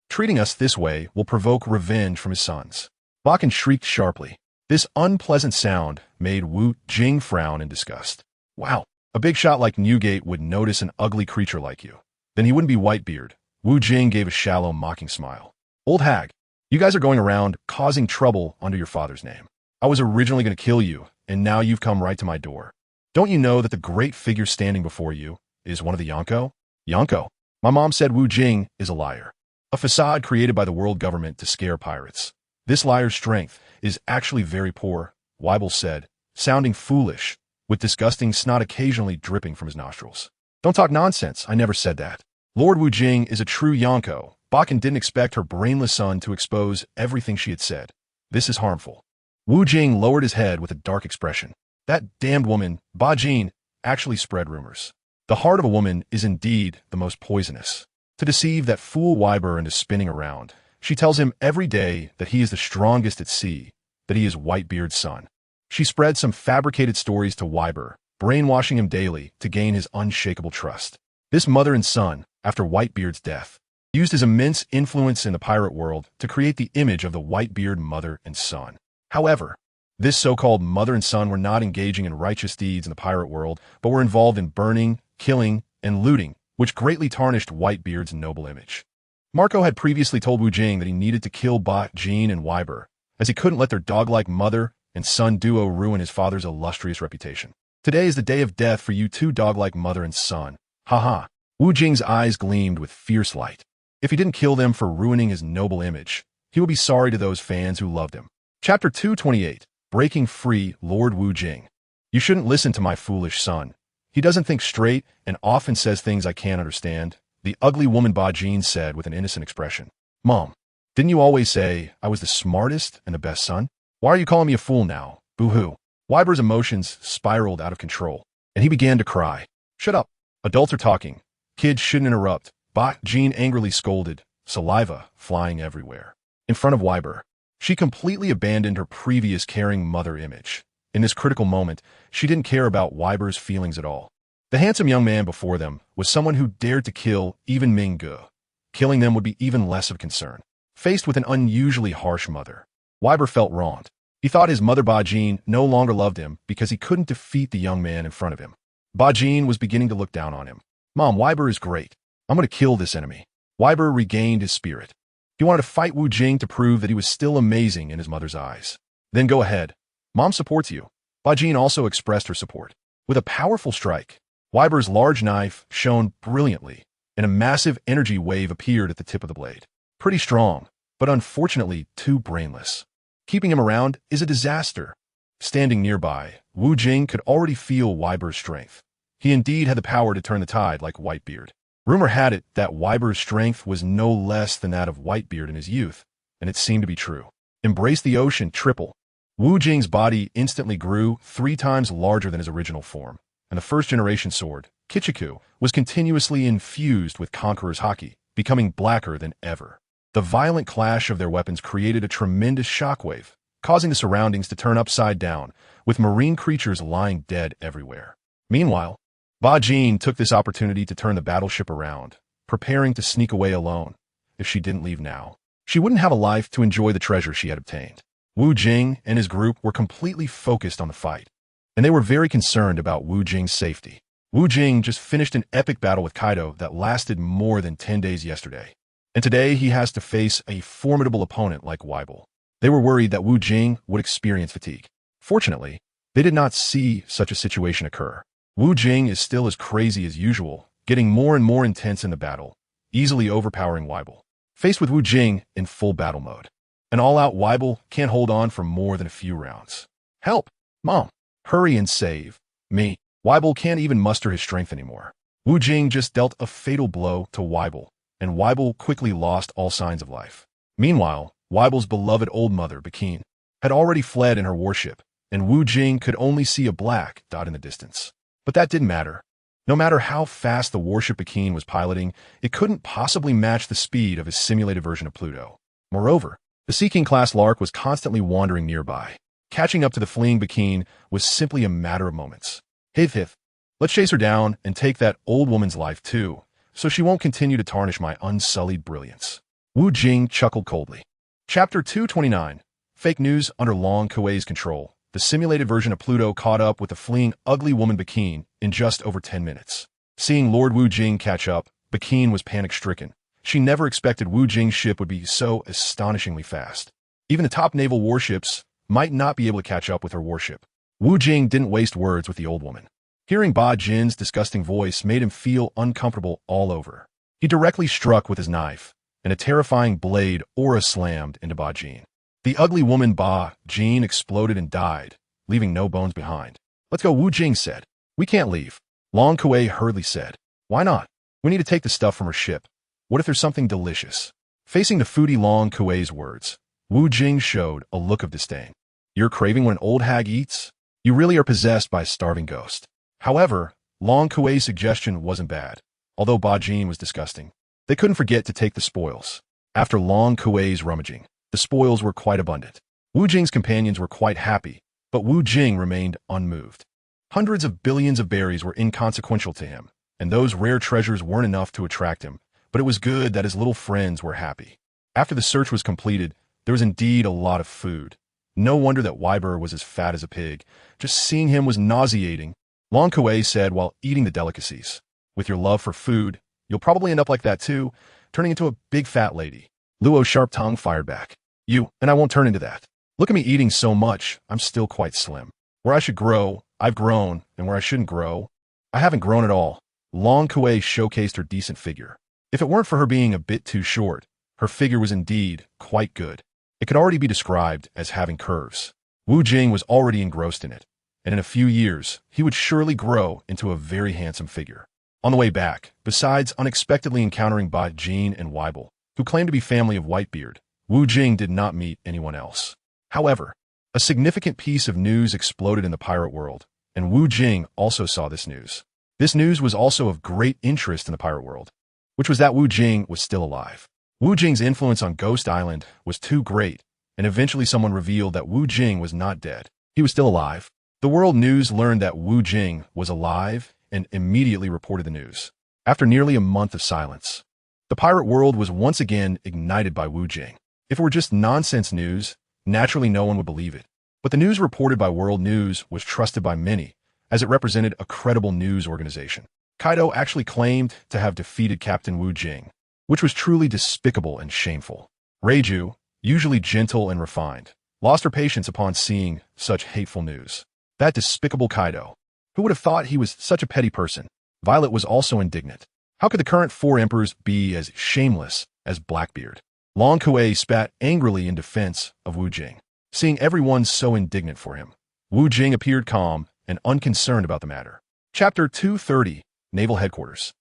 Treating us this way will provoke revenge from his sons. Bakken shrieked sharply. This unpleasant sound made Wu Jing frown in disgust. Wow, a big shot like Newgate would notice an ugly creature like you. Then he wouldn't be Whitebeard. Wu Jing gave a shallow, mocking smile. Old hag, you guys are going around causing trouble under your father's name. I was originally going to kill you, and now you've come right to my door. Don't you know that the great figure standing before you is one of the Yonko? Yonko. My mom said Wu Jing is a liar. A facade created by the world government to scare pirates. This liar's strength is actually very poor, Weibel said, sounding foolish, with disgusting snot occasionally dripping from his nostrils. Don't talk nonsense, I never said that. Lord Wu Jing is a true Yonko. Bakken didn't expect her brainless son to expose everything she had said. This is harmful. Wu Jing lowered his head with a dark expression. That damned woman, Ba Jin, actually spread rumors. The heart of a woman is indeed the most poisonous. To deceive that fool Weiber into spinning around, she tells him every day that he is the strongest at sea, that he is Whitebeard's son. She spread some fabricated stories to Weiber, brainwashing him daily to gain his unshakable trust. This mother and son, after Whitebeard's death, used his immense influence in the pirate world to create the image of the Whitebeard mother and son. However, this so-called mother and son were not engaging in righteous deeds in the pirate world, but were involved in burning, killing, and looting, which greatly tarnished Whitebeard's noble image. Marco had previously told Wu Jing that he needed to kill Ba Jin and Weiber, as he couldn't let their dog-like mother and son duo ruin his father's illustrious reputation. Today is the day of death for you two dog-like mother and son. Ha. Wu Jing's eyes gleamed with fierce light. If he didn't kill them for ruining his noble image, he would be sorry to those fans who loved him. Chapter 228. Breaking Free, Lord Wu Jing. You shouldn't listen to my foolish son. He doesn't think straight and often says things I can't understand, the ugly woman Ba Jin said with an innocent expression. Mom, didn't you always say I was the smartest and the best son? Why are you calling me a fool now? Boo-hoo. Weiber's emotions spiraled out of control, and he began to cry. Shut up. Adults are talking. Kids shouldn't interrupt. Ba Jin angrily scolded, saliva flying everywhere. In front of Weiber, she completely abandoned her previous caring mother image. In this critical moment, she didn't care about Weiber's feelings at all. The handsome young man before them was someone who dared to kill even Ming Ge. Killing them would be even less of concern. Faced with an unusually harsh mother, Weiber felt wronged. He thought his mother Ba Jin no longer loved him because he couldn't defeat the young man in front of him. Ba Jin was beginning to look down on him. Mom, Weiber is great. I'm going to kill this enemy. Weiber regained his spirit. He wanted to fight Wu Jing to prove that he was still amazing in his mother's eyes. Then go ahead. Mom supports you. Ba Jin also expressed her support. With a powerful strike, Weiber's large knife shone brilliantly, and a massive energy wave appeared at the tip of the blade. Pretty strong, but unfortunately too brainless. Keeping him around is a disaster. Standing nearby, Wu Jing could already feel Weiber's strength. He indeed had the power to turn the tide like Whitebeard. Rumor had it that Weiber's strength was no less than that of Whitebeard in his youth, and it seemed to be true. Embrace the ocean, triple. Wu Jing's body instantly grew 3 times larger than his original form, and the first-generation sword, Kichiku, was continuously infused with Conqueror's Haki, becoming blacker than ever. The violent clash of their weapons created a tremendous shockwave, causing the surroundings to turn upside down, with marine creatures lying dead everywhere. Meanwhile, Ba Jin took this opportunity to turn the battleship around, preparing to sneak away alone. If she didn't leave now, she wouldn't have a life to enjoy the treasure she had obtained. Wu Jing and his group were completely focused on the fight, and they were very concerned about Wu Jing's safety. Wu Jing just finished an epic battle with Kaido that lasted more than 10 days yesterday, and today he has to face a formidable opponent like Weibel. They were worried that Wu Jing would experience fatigue. Fortunately, they did not see such a situation occur. Wu Jing is still as crazy as usual, getting more and more intense in the battle, easily overpowering Weibel. Faced with Wu Jing in full battle mode, an all-out Weibel can't hold on for more than a few rounds. Help! Mom! Hurry and save me! Weibel can't even muster his strength anymore. Wu Jing just dealt a fatal blow to Weibel, and Weibel quickly lost all signs of life. Meanwhile, Weibel's beloved old mother, Bakin, had already fled in her warship, and Wu Jing could only see a black dot in the distance. But that didn't matter. No matter how fast the warship Bakin was piloting, it couldn't possibly match the speed of his simulated version of Pluto. Moreover, the Sea King-class Lark was constantly wandering nearby. Catching up to the fleeing Bakin was simply a matter of moments. Hith, let's chase her down and take that old woman's life too, so she won't continue to tarnish my unsullied brilliance. Wu Jing chuckled coldly. Chapter 229. Fake news under Long Kuei's control. The simulated version of Pluto caught up with the fleeing ugly woman Bakin in just over 10 minutes. Seeing Lord Wu Jing catch up, Bakin was panic-stricken. She never expected Wu Jing's ship would be so astonishingly fast. Even the top naval warships might not be able to catch up with her warship. Wu Jing didn't waste words with the old woman. Hearing Ba Jin's disgusting voice made him feel uncomfortable all over. He directly struck with his knife, and a terrifying blade aura slammed into Ba Jin. The ugly woman Ba Jin exploded and died, leaving no bones behind. "Let's go," Wu Jing said. "We can't leave." Long Kuei hurriedly said. "Why not? We need to take the stuff from her ship. What if there's something delicious?" Facing the foodie Long Kuei's words, Wu Jing showed a look of disdain. "You're craving when an old hag eats? You really are possessed by a starving ghost." However, Long Kuei's suggestion wasn't bad. Although Ba Jin was disgusting, they couldn't forget to take the spoils. After Long Kuei's rummaging, the spoils were quite abundant. Wu Jing's companions were quite happy, but Wu Jing remained unmoved. Hundreds of billions of berries were inconsequential to him, and those rare treasures weren't enough to attract him, but it was good that his little friends were happy. After the search was completed, there was indeed a lot of food. No wonder that Weiber was as fat as a pig. Just seeing him was nauseating. Long Kuei said while eating the delicacies, "With your love for food, you'll probably end up like that too, turning into a big fat lady." Luo's sharp tongue fired back. "You, and I won't turn into that. Look at me eating so much, I'm still quite slim. Where I should grow, I've grown, and where I shouldn't grow, I haven't grown at all." Long Kuei showcased her decent figure. If it weren't for her being a bit too short, her figure was indeed quite good. It could already be described as having curves. Wu Jing was already engrossed in it, and in a few years, he would surely grow into a very handsome figure. On the way back, besides unexpectedly encountering Ba Jin and Weibel, who claimed to be family of Whitebeard, Wu Jing did not meet anyone else. However, a significant piece of news exploded in the pirate world, and Wu Jing also saw this news. This news was also of great interest in the pirate world, which was that Wu Jing was still alive. Wu Jing's influence on Ghost Island was too great, and eventually someone revealed that Wu Jing was not dead. He was still alive. The world news learned that Wu Jing was alive and immediately reported the news. After nearly a month of silence, the pirate world was once again ignited by Wu Jing. If it were just nonsense news, naturally no one would believe it. But the news reported by World News was trusted by many, as it represented a credible news organization. Kaido actually claimed to have defeated Captain Wu Jing, which was truly despicable and shameful. Reiju, usually gentle and refined, lost her patience upon seeing such hateful news. That despicable Kaido. Who would have thought he was such a petty person? Violet was also indignant. How could the current 4 emperors be as shameless as Blackbeard? Long Kuei spat angrily in defense of Wu Jing. Seeing everyone so indignant for him, Wu Jing appeared calm and unconcerned about the matter. Chapter 230, Naval Headquarters.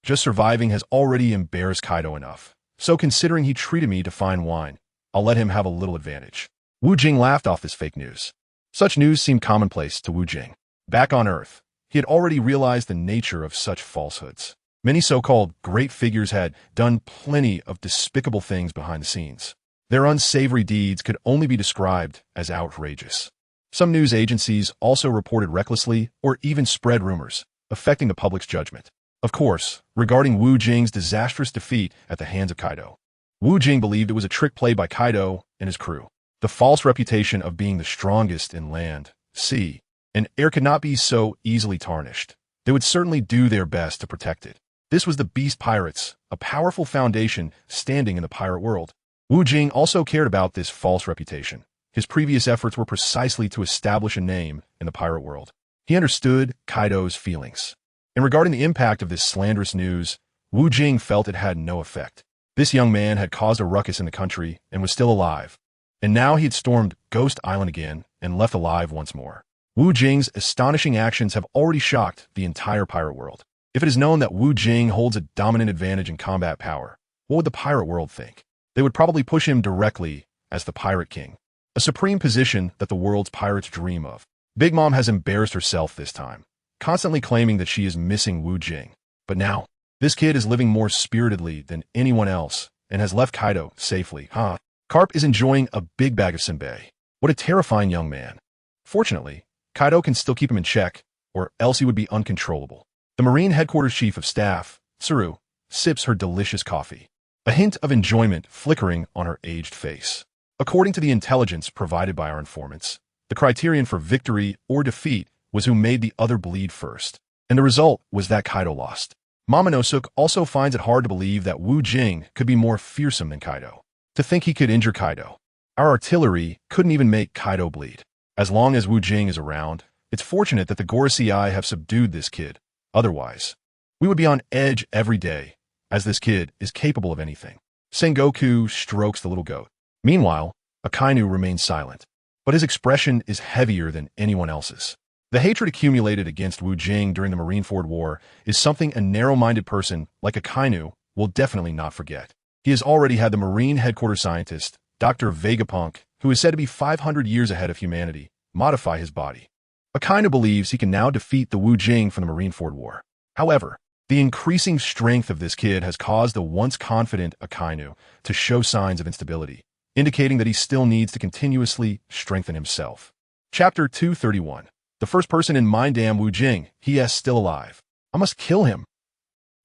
Just surviving has already embarrassed Kaido enough, so considering he treated me to fine wine, I'll let him have a little advantage. Wu Jing laughed off this fake news. Such news seemed commonplace to Wu Jing. Back on Earth, he had already realized the nature of such falsehoods. Many so-called great figures had done plenty of despicable things behind the scenes. Their unsavory deeds could only be described as outrageous. Some news agencies also reported recklessly or even spread rumors, affecting the public's judgment. Of course, regarding Wu Jing's disastrous defeat at the hands of Kaido, Wu Jing believed it was a trick played by Kaido and his crew. The false reputation of being the strongest in land, sea, and air could not be so easily tarnished. They would certainly do their best to protect it. This was the Beast Pirates, a powerful foundation standing in the pirate world. Wu Jing also cared about this false reputation. His previous efforts were precisely to establish a name in the pirate world. He understood Kaido's feelings. And regarding the impact of this slanderous news, Wu Jing felt it had no effect. This young man had caused a ruckus in the country and was still alive. And now he had stormed Ghost Island again and left alive once more. Wu Jing's astonishing actions have already shocked the entire pirate world. If it is known that Wu Jing holds a dominant advantage in combat power, what would the pirate world think? They would probably push him directly as the Pirate King, a supreme position that the world's pirates dream of. Big Mom has embarrassed herself this time, constantly claiming that she is missing Wu Jing. But now, this kid is living more spiritedly than anyone else and has left Kaido safely. Carp is enjoying a big bag of senbei. What a terrifying young man. Fortunately, Kaido can still keep him in check, or else he would be uncontrollable. The Marine Headquarters Chief of Staff, Tsuru, sips her delicious coffee, a hint of enjoyment flickering on her aged face. According to the intelligence provided by our informants, the criterion for victory or defeat was who made the other bleed first, and the result was that Kaido lost. Momonosuke also finds it hard to believe that Wu Jing could be more fearsome than Kaido. To think he could injure Kaido. Our artillery couldn't even make Kaido bleed. As long as Wu Jing is around, It's fortunate that the Gorosei have subdued this kid. Otherwise, we would be on edge every day, as this kid is capable of anything. Sengoku strokes the little goat. Meanwhile, Akainu remains silent, but his expression is heavier than anyone else's. The hatred accumulated against Wu Jing during the Marineford War is something a narrow-minded person like Akainu will definitely not forget. He has already had the Marine headquarters scientist, Dr. Vegapunk, who is said to be 500 years ahead of humanity, modify his body. Akainu believes he can now defeat the Wu Jing from the Marineford War. However, the increasing strength of this kid has caused the once confident Akainu to show signs of instability, indicating that he still needs to continuously strengthen himself. Chapter 231. The first person in mind, damn Wu Jing, he is still alive. I must kill him.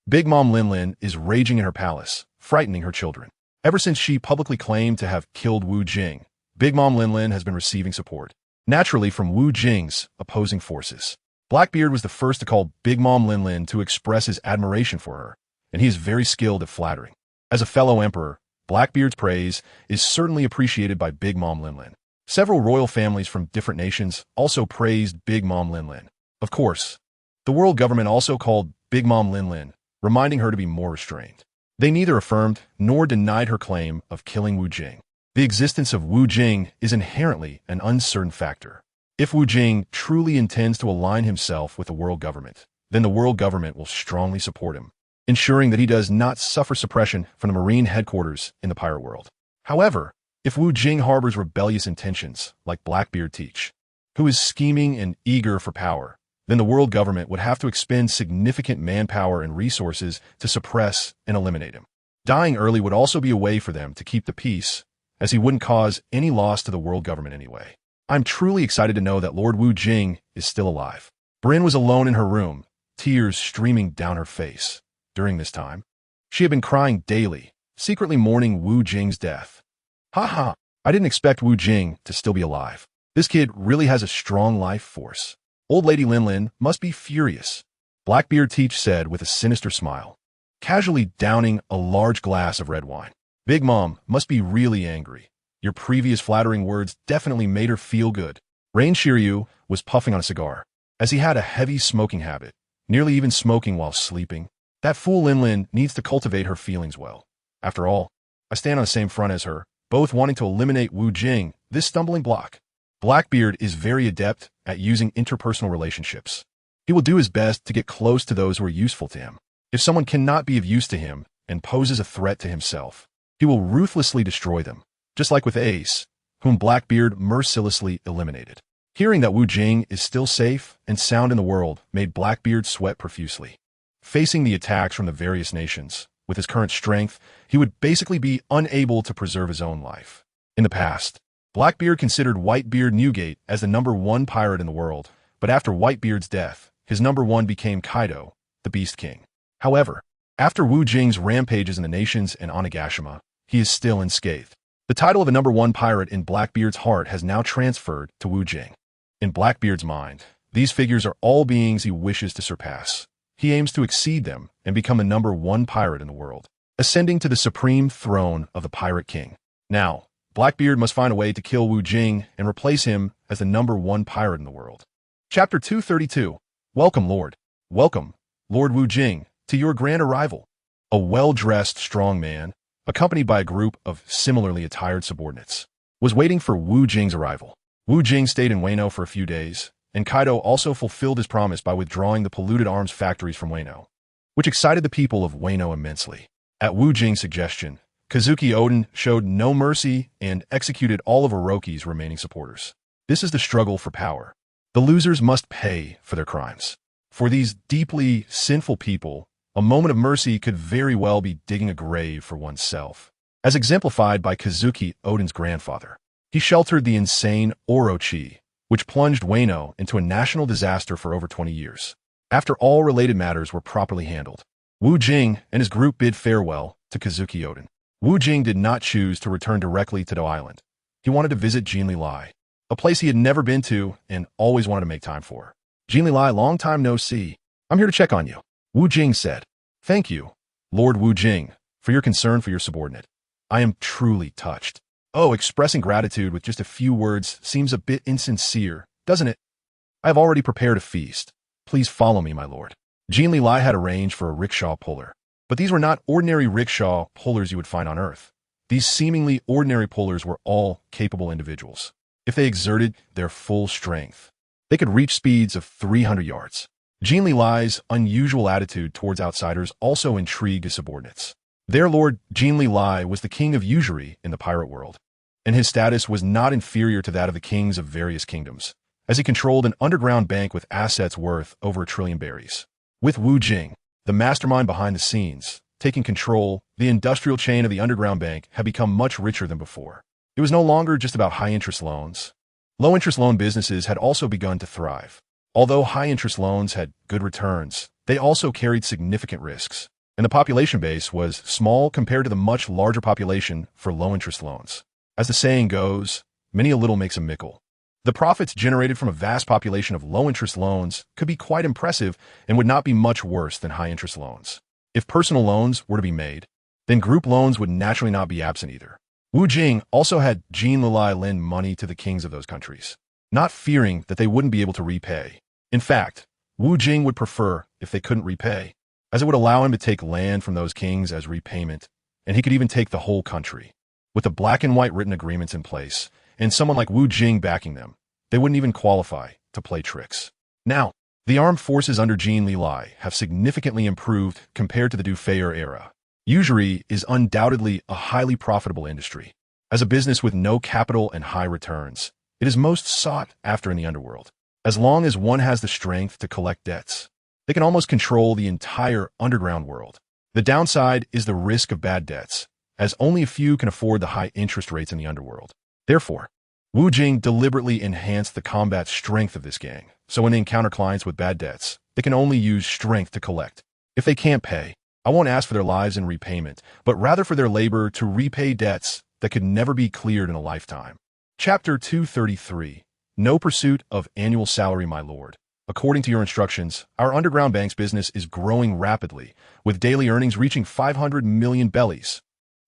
Big Mom Lin Lin is raging in her palace, frightening her children. Ever since she publicly claimed to have killed Wu Jing, Big Mom Lin Lin has been receiving support, naturally from Wu Jing's opposing forces. Blackbeard was the first to call Big Mom Lin Lin to express his admiration for her, and he is very skilled at flattering. As a fellow emperor, Blackbeard's praise is certainly appreciated by Big Mom Lin Lin. Several royal families from different nations also praised Big Mom Lin Lin. Of course, the world government also called Big Mom Lin Lin, reminding her to be more restrained. They neither affirmed nor denied her claim of killing Wu Jing. The existence of Wu Jing is inherently an uncertain factor. If Wu Jing truly intends to align himself with the world government, then the world government will strongly support him, ensuring that he does not suffer suppression from the Marine headquarters in the pirate world. However, if Wu Jing harbors rebellious intentions, like Blackbeard teach, who is scheming and eager for power, then the world government would have to expend significant manpower and resources to suppress and eliminate him. Dying early would also be a way for them to keep the peace, as he wouldn't cause any loss to the world government anyway. I'm truly excited to know that Lord Wu Jing is still alive. Brynn was alone in her room, tears streaming down her face. During this time, she had been crying daily, secretly mourning Wu Jing's death. Haha, I didn't expect Wu Jing to still be alive. This kid really has a strong life force. Old Lady Lin Lin must be furious, Blackbeard Teach said with a sinister smile, casually downing a large glass of red wine. Big Mom must be really angry. Your previous flattering words definitely made her feel good. Rain Shiryu was puffing on a cigar, as he had a heavy smoking habit, nearly even smoking while sleeping. That fool Lin Lin needs to cultivate her feelings well. After all, I stand on the same front as her, both wanting to eliminate Wu Jing, this stumbling block. Blackbeard is very adept at using interpersonal relationships. He will do his best to get close to those who are useful to him. If someone cannot be of use to him and poses a threat to himself, he will ruthlessly destroy them, just like with Ace, whom Blackbeard mercilessly eliminated. Hearing that Wu Jing is still safe and sound in the world made Blackbeard sweat profusely. Facing the attacks from the various nations, with his current strength, he would basically be unable to preserve his own life. In the past, Blackbeard considered Whitebeard Newgate as the #1 pirate in the world, but after Whitebeard's death, his #1 became Kaido, the Beast King. However, after Wu Jing's rampages in the nations and Onigashima, he is still unscathed. The title of a #1 pirate in Blackbeard's heart has now transferred to Wu Jing. In Blackbeard's mind, these figures are all beings he wishes to surpass. He aims to exceed them and become the #1 pirate in the world, ascending to the supreme throne of the Pirate King. Now, Blackbeard must find a way to kill Wu Jing and replace him as the #1 pirate in the world. Chapter 232. Welcome, Lord. Welcome, Lord Wu Jing, to your grand arrival. A well-dressed, strong man, accompanied by a group of similarly attired subordinates, was waiting for Wu Jing's arrival. Wu Jing stayed in Wano for a few days, and Kaido also fulfilled his promise by withdrawing the polluted arms factories from Wano, which excited the people of Wano immensely. At Wu Jing's suggestion, Kazuki Oden showed no mercy and executed all of Orochi's remaining supporters. This is the struggle for power. The losers must pay for their crimes. For these deeply sinful people, a moment of mercy could very well be digging a grave for oneself, as exemplified by Kazuki Oden's grandfather. He sheltered the insane Orochi, which plunged Wano into a national disaster for over 20 years. After all related matters were properly handled, Wu Jing and his group bid farewell to Kazuki Oden. Wu Jing did not choose to return directly to Do Island. He wanted to visit Jinlilai, a place he had never been to and always wanted to make time for. Jinlilai, long time no see. I'm here to check on you, Wu Jing said. Thank you, Lord Wu Jing, for your concern for your subordinate. I am truly touched. Oh, expressing gratitude with just a few words seems a bit insincere, doesn't it? I have already prepared a feast. Please follow me, my lord. Jing Li had arranged for a rickshaw puller. But these were not ordinary rickshaw pullers you would find on Earth. These seemingly ordinary pullers were all capable individuals. If they exerted their full strength, they could reach speeds of 300 yards. Jing Li's unusual attitude towards outsiders also intrigued his subordinates. Their lord, Jing Li, was the king of usury in the pirate world, and his status was not inferior to that of the kings of various kingdoms, as he controlled an underground bank with assets worth over 1 trillion berries. With Wu Jing, the mastermind behind the scenes, taking control, the industrial chain of the underground bank had become much richer than before. It was no longer just about high-interest loans. Low-interest loan businesses had also begun to thrive. Although high-interest loans had good returns, they also carried significant risks, and the population base was small compared to the much larger population for low-interest loans. As the saying goes, many a little makes a mickle. The profits generated from a vast population of low-interest loans could be quite impressive and would not be much worse than high-interest loans. If personal loans were to be made, then group loans would naturally not be absent either. Wu Jing also had Jing Li lend money to the kings of those countries, not fearing that they wouldn't be able to repay. In fact, Wu Jing would prefer if they couldn't repay, as it would allow him to take land from those kings as repayment, and he could even take the whole country. With the black and white written agreements in place, and someone like Wu Jing backing them, they wouldn't even qualify to play tricks. Now, the armed forces under Jing Li have significantly improved compared to the Dufeier era. Usury is undoubtedly a highly profitable industry. As a business with no capital and high returns, it is most sought after in the underworld. As long as one has the strength to collect debts, they can almost control the entire underground world. The downside is the risk of bad debts, as only a few can afford the high interest rates in the underworld. Therefore, Wu Jing deliberately enhanced the combat strength of this gang, so when they encounter clients with bad debts, they can only use strength to collect. If they can't pay, I won't ask for their lives in repayment, but rather for their labor to repay debts that could never be cleared in a lifetime. Chapter 233. No pursuit of annual salary, my lord. According to your instructions, our underground bank's business is growing rapidly, with daily earnings reaching 500 million bellies.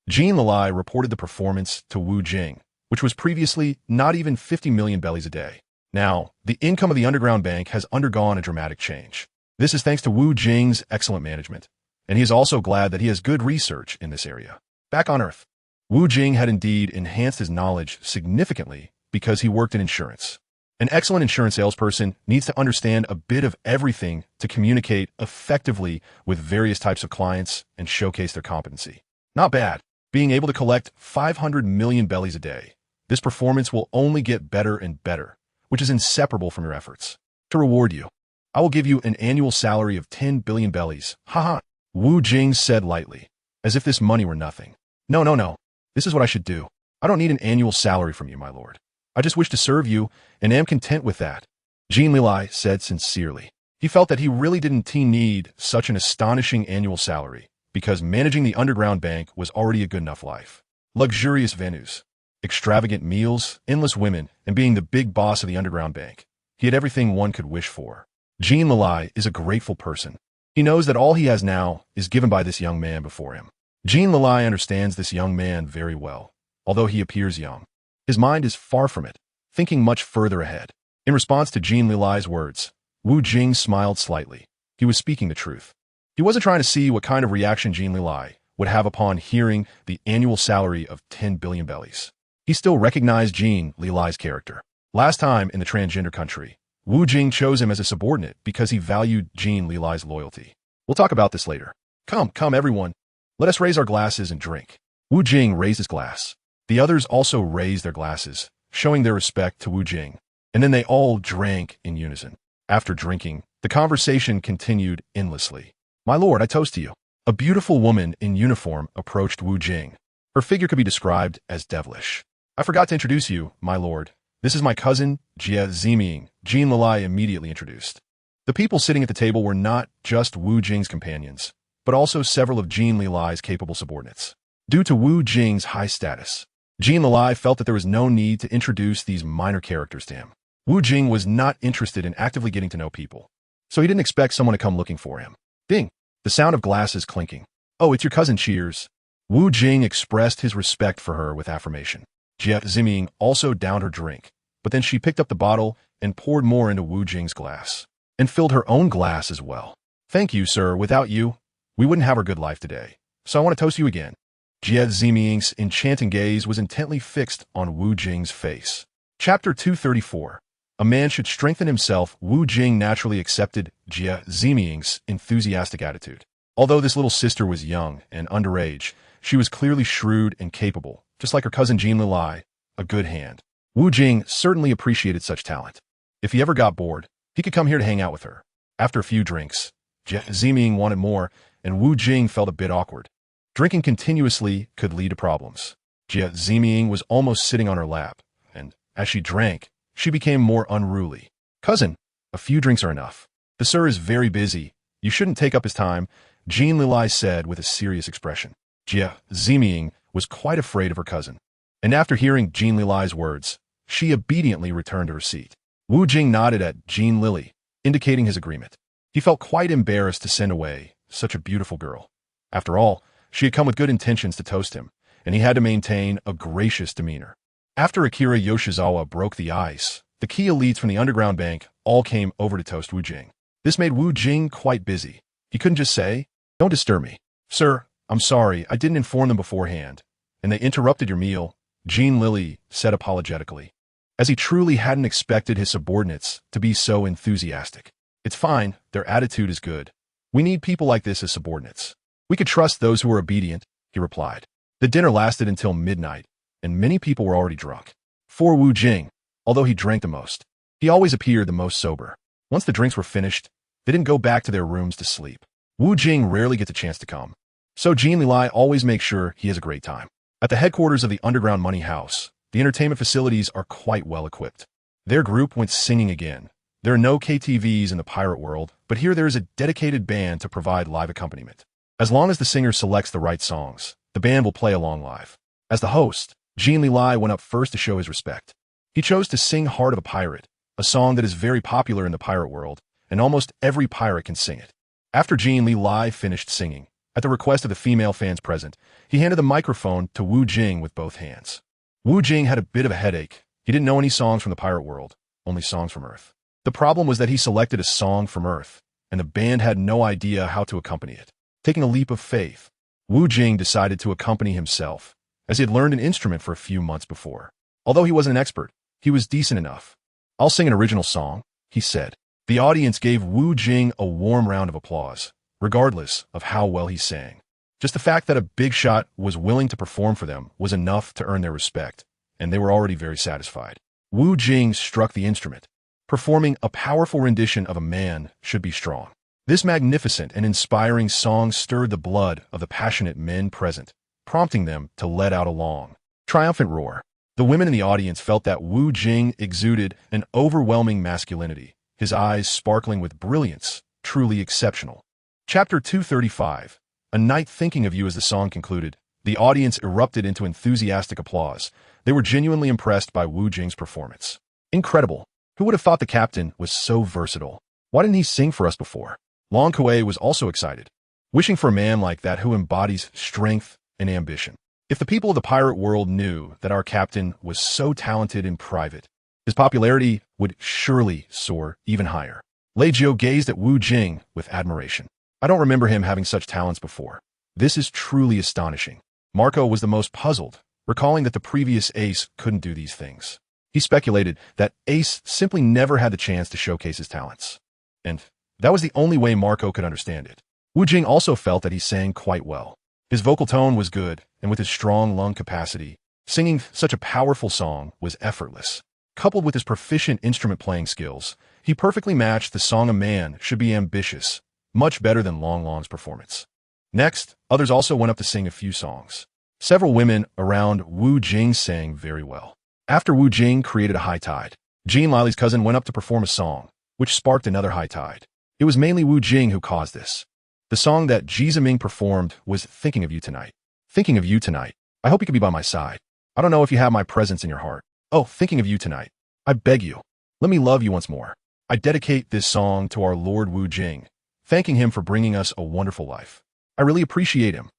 Jing Li reported the performance to Wu Jing, which was previously not even 50 million bellies a day. Now, the income of the underground bank has undergone a dramatic change. This is thanks to Wu Jing's excellent management, and he is also glad that he has good research in this area. Back on Earth, Wu Jing had indeed enhanced his knowledge significantly because he worked in insurance. An excellent insurance salesperson needs to understand a bit of everything to communicate effectively with various types of clients and showcase their competency. Not bad. Being able to collect 500 million bellies a day. This performance will only get better and better, which is inseparable from your efforts. To reward you, I will give you an annual salary of 10 billion bellies. Haha, Wu Jing said lightly, as if this money were nothing. No. This is what I should do. I don't need an annual salary from you, my lord. I just wish to serve you, and am content with that. Jing Li said sincerely. He felt that he really didn't need such an astonishing annual salary, because managing the underground bank was already a good enough life. Luxurious venues, extravagant meals, endless women, and being the big boss of the underground bank. He had everything one could wish for. Jing Li is a grateful person. He knows that all he has now is given by this young man before him. Jing Li understands this young man very well, although he appears young. His mind is far from it, thinking much further ahead. In response to Jing Li's words, Wu Jing smiled slightly. He was speaking the truth. He wasn't trying to see what kind of reaction Jing Li would have upon hearing the annual salary of 10 billion bellies. He still recognized Jing Li's character. Last time in the transgender country, Wu Jing chose him as a subordinate because he valued Jing Li's loyalty. We'll talk about this later. Come, everyone. Let us raise our glasses and drink. Wu Jing raised his glass. The others also raised their glasses, showing their respect to Wu Jing, and then they all drank in unison. After drinking, the conversation continued endlessly. My lord, I toast to you. A beautiful woman in uniform approached Wu Jing. Her figure could be described as devilish. I forgot to introduce you, my lord. This is my cousin, Jia Ziming, Jing Li immediately introduced. The people sitting at the table were not just Wu Jing's companions, but also several of Jing Li's capable subordinates. Due to Wu Jing's high status, Jing Li felt that there was no need to introduce these minor characters to him. Wu Jing was not interested in actively getting to know people, so he didn't expect someone to come looking for him. Ding! The sound of glasses clinking. Oh, it's your cousin, cheers. Wu Jing expressed his respect for her with affirmation. Jia Ziming also downed her drink, but then she picked up the bottle and poured more into Wu Jing's glass, and filled her own glass as well. Thank you, sir. Without you, we wouldn't have our good life today. So I want to toast you again. Jie Ziming's enchanting gaze was intently fixed on Wu Jing's face. Chapter 234. A man should strengthen himself. Wu Jing naturally accepted Jie Ziming's enthusiastic attitude. Although this little sister was young and underage, she was clearly shrewd and capable, just like her cousin Jing Lilai, a good hand. Wu Jing certainly appreciated such talent. If he ever got bored, he could come here to hang out with her. After a few drinks, Jie Ziming wanted more, and Wu Jing felt a bit awkward. Drinking continuously could lead to problems. Jie Ziming was almost sitting on her lap, and as she drank, she became more unruly. Cousin, a few drinks are enough. The sir is very busy. You shouldn't take up his time, Jing Lilai said with a serious expression. Jie Ziming was quite afraid of her cousin, and after hearing Jing Lilai's words, she obediently returned to her seat. Wu Jing nodded at Jing Lili, indicating his agreement. He felt quite embarrassed to send away such a beautiful girl. After all, she had come with good intentions to toast him, and he had to maintain a gracious demeanor. After Akira Yoshizawa broke the ice, the key elites from the underground bank all came over to toast Wu Jing. This made Wu Jing quite busy. He couldn't just say, "Don't disturb me." "Sir, I'm sorry, I didn't inform them beforehand, and they interrupted your meal," Jing Lili said apologetically, as he truly hadn't expected his subordinates to be so enthusiastic. "It's fine, their attitude is good. We need people like this as subordinates. We could trust those who are obedient," he replied. The dinner lasted until midnight, and many people were already drunk. For Wu Jing, although he drank the most, he always appeared the most sober. Once the drinks were finished, they didn't go back to their rooms to sleep. Wu Jing rarely gets a chance to come, so Jing Lilai always makes sure he has a great time. At the headquarters of the Underground Money House, the entertainment facilities are quite well equipped. Their group went singing again. There are no KTVs in the pirate world, but here there is a dedicated band to provide live accompaniment. As long as the singer selects the right songs, the band will play along live. As the host, Jing Lilai went up first to show his respect. He chose to sing Heart of a Pirate, a song that is very popular in the pirate world, and almost every pirate can sing it. After Jing Lilai finished singing, at the request of the female fans present, he handed the microphone to Wu Jing with both hands. Wu Jing had a bit of a headache. He didn't know any songs from the pirate world, only songs from Earth. The problem was that he selected a song from Earth, and the band had no idea how to accompany it. Taking a leap of faith, Wu Jing decided to accompany himself, as he had learned an instrument for a few months before. Although he wasn't an expert, he was decent enough. "I'll sing an original song," he said. The audience gave Wu Jing a warm round of applause, regardless of how well he sang. Just the fact that a big shot was willing to perform for them was enough to earn their respect, and they were already very satisfied. Wu Jing struck the instrument. Performing a powerful rendition of A Man Should Be Strong. This magnificent and inspiring song stirred the blood of the passionate men present, prompting them to let out a long, triumphant roar. The women in the audience felt that Wu Jing exuded an overwhelming masculinity, his eyes sparkling with brilliance, truly exceptional. Chapter 235. A Night Thinking of You. As the song concluded, the audience erupted into enthusiastic applause. They were genuinely impressed by Wu Jing's performance. Incredible. Who would have thought the captain was so versatile? Why didn't he sing for us before? Long Kuei was also excited, wishing for a man like that who embodies strength and ambition. If the people of the pirate world knew that our captain was so talented in private, his popularity would surely soar even higher. Lei Jiu gazed at Wu Jing with admiration. "I don't remember him having such talents before. This is truly astonishing." Marco was the most puzzled, recalling that the previous ace couldn't do these things. He speculated that Ace simply never had the chance to showcase his talents, and that was the only way Marco could understand it. Wu Jing also felt that he sang quite well. His vocal tone was good, and with his strong lung capacity, singing such a powerful song was effortless. Coupled with his proficient instrument-playing skills, he perfectly matched the song A Man Should Be Ambitious, much better than Long Long's performance. Next, others also went up to sing a few songs. Several women around Wu Jing sang very well. After Wu Jing created a high tide, Jing Lili's cousin went up to perform a song, which sparked another high tide. It was mainly Wu Jing who caused this. The song that Ji Ziming performed was Thinking of You Tonight. Thinking of you tonight. I hope you can be by my side. I don't know if you have my presence in your heart. Oh, thinking of you tonight. I beg you. Let me love you once more. I dedicate this song to our Lord Wu Jing, thanking him for bringing us a wonderful life. I really appreciate him.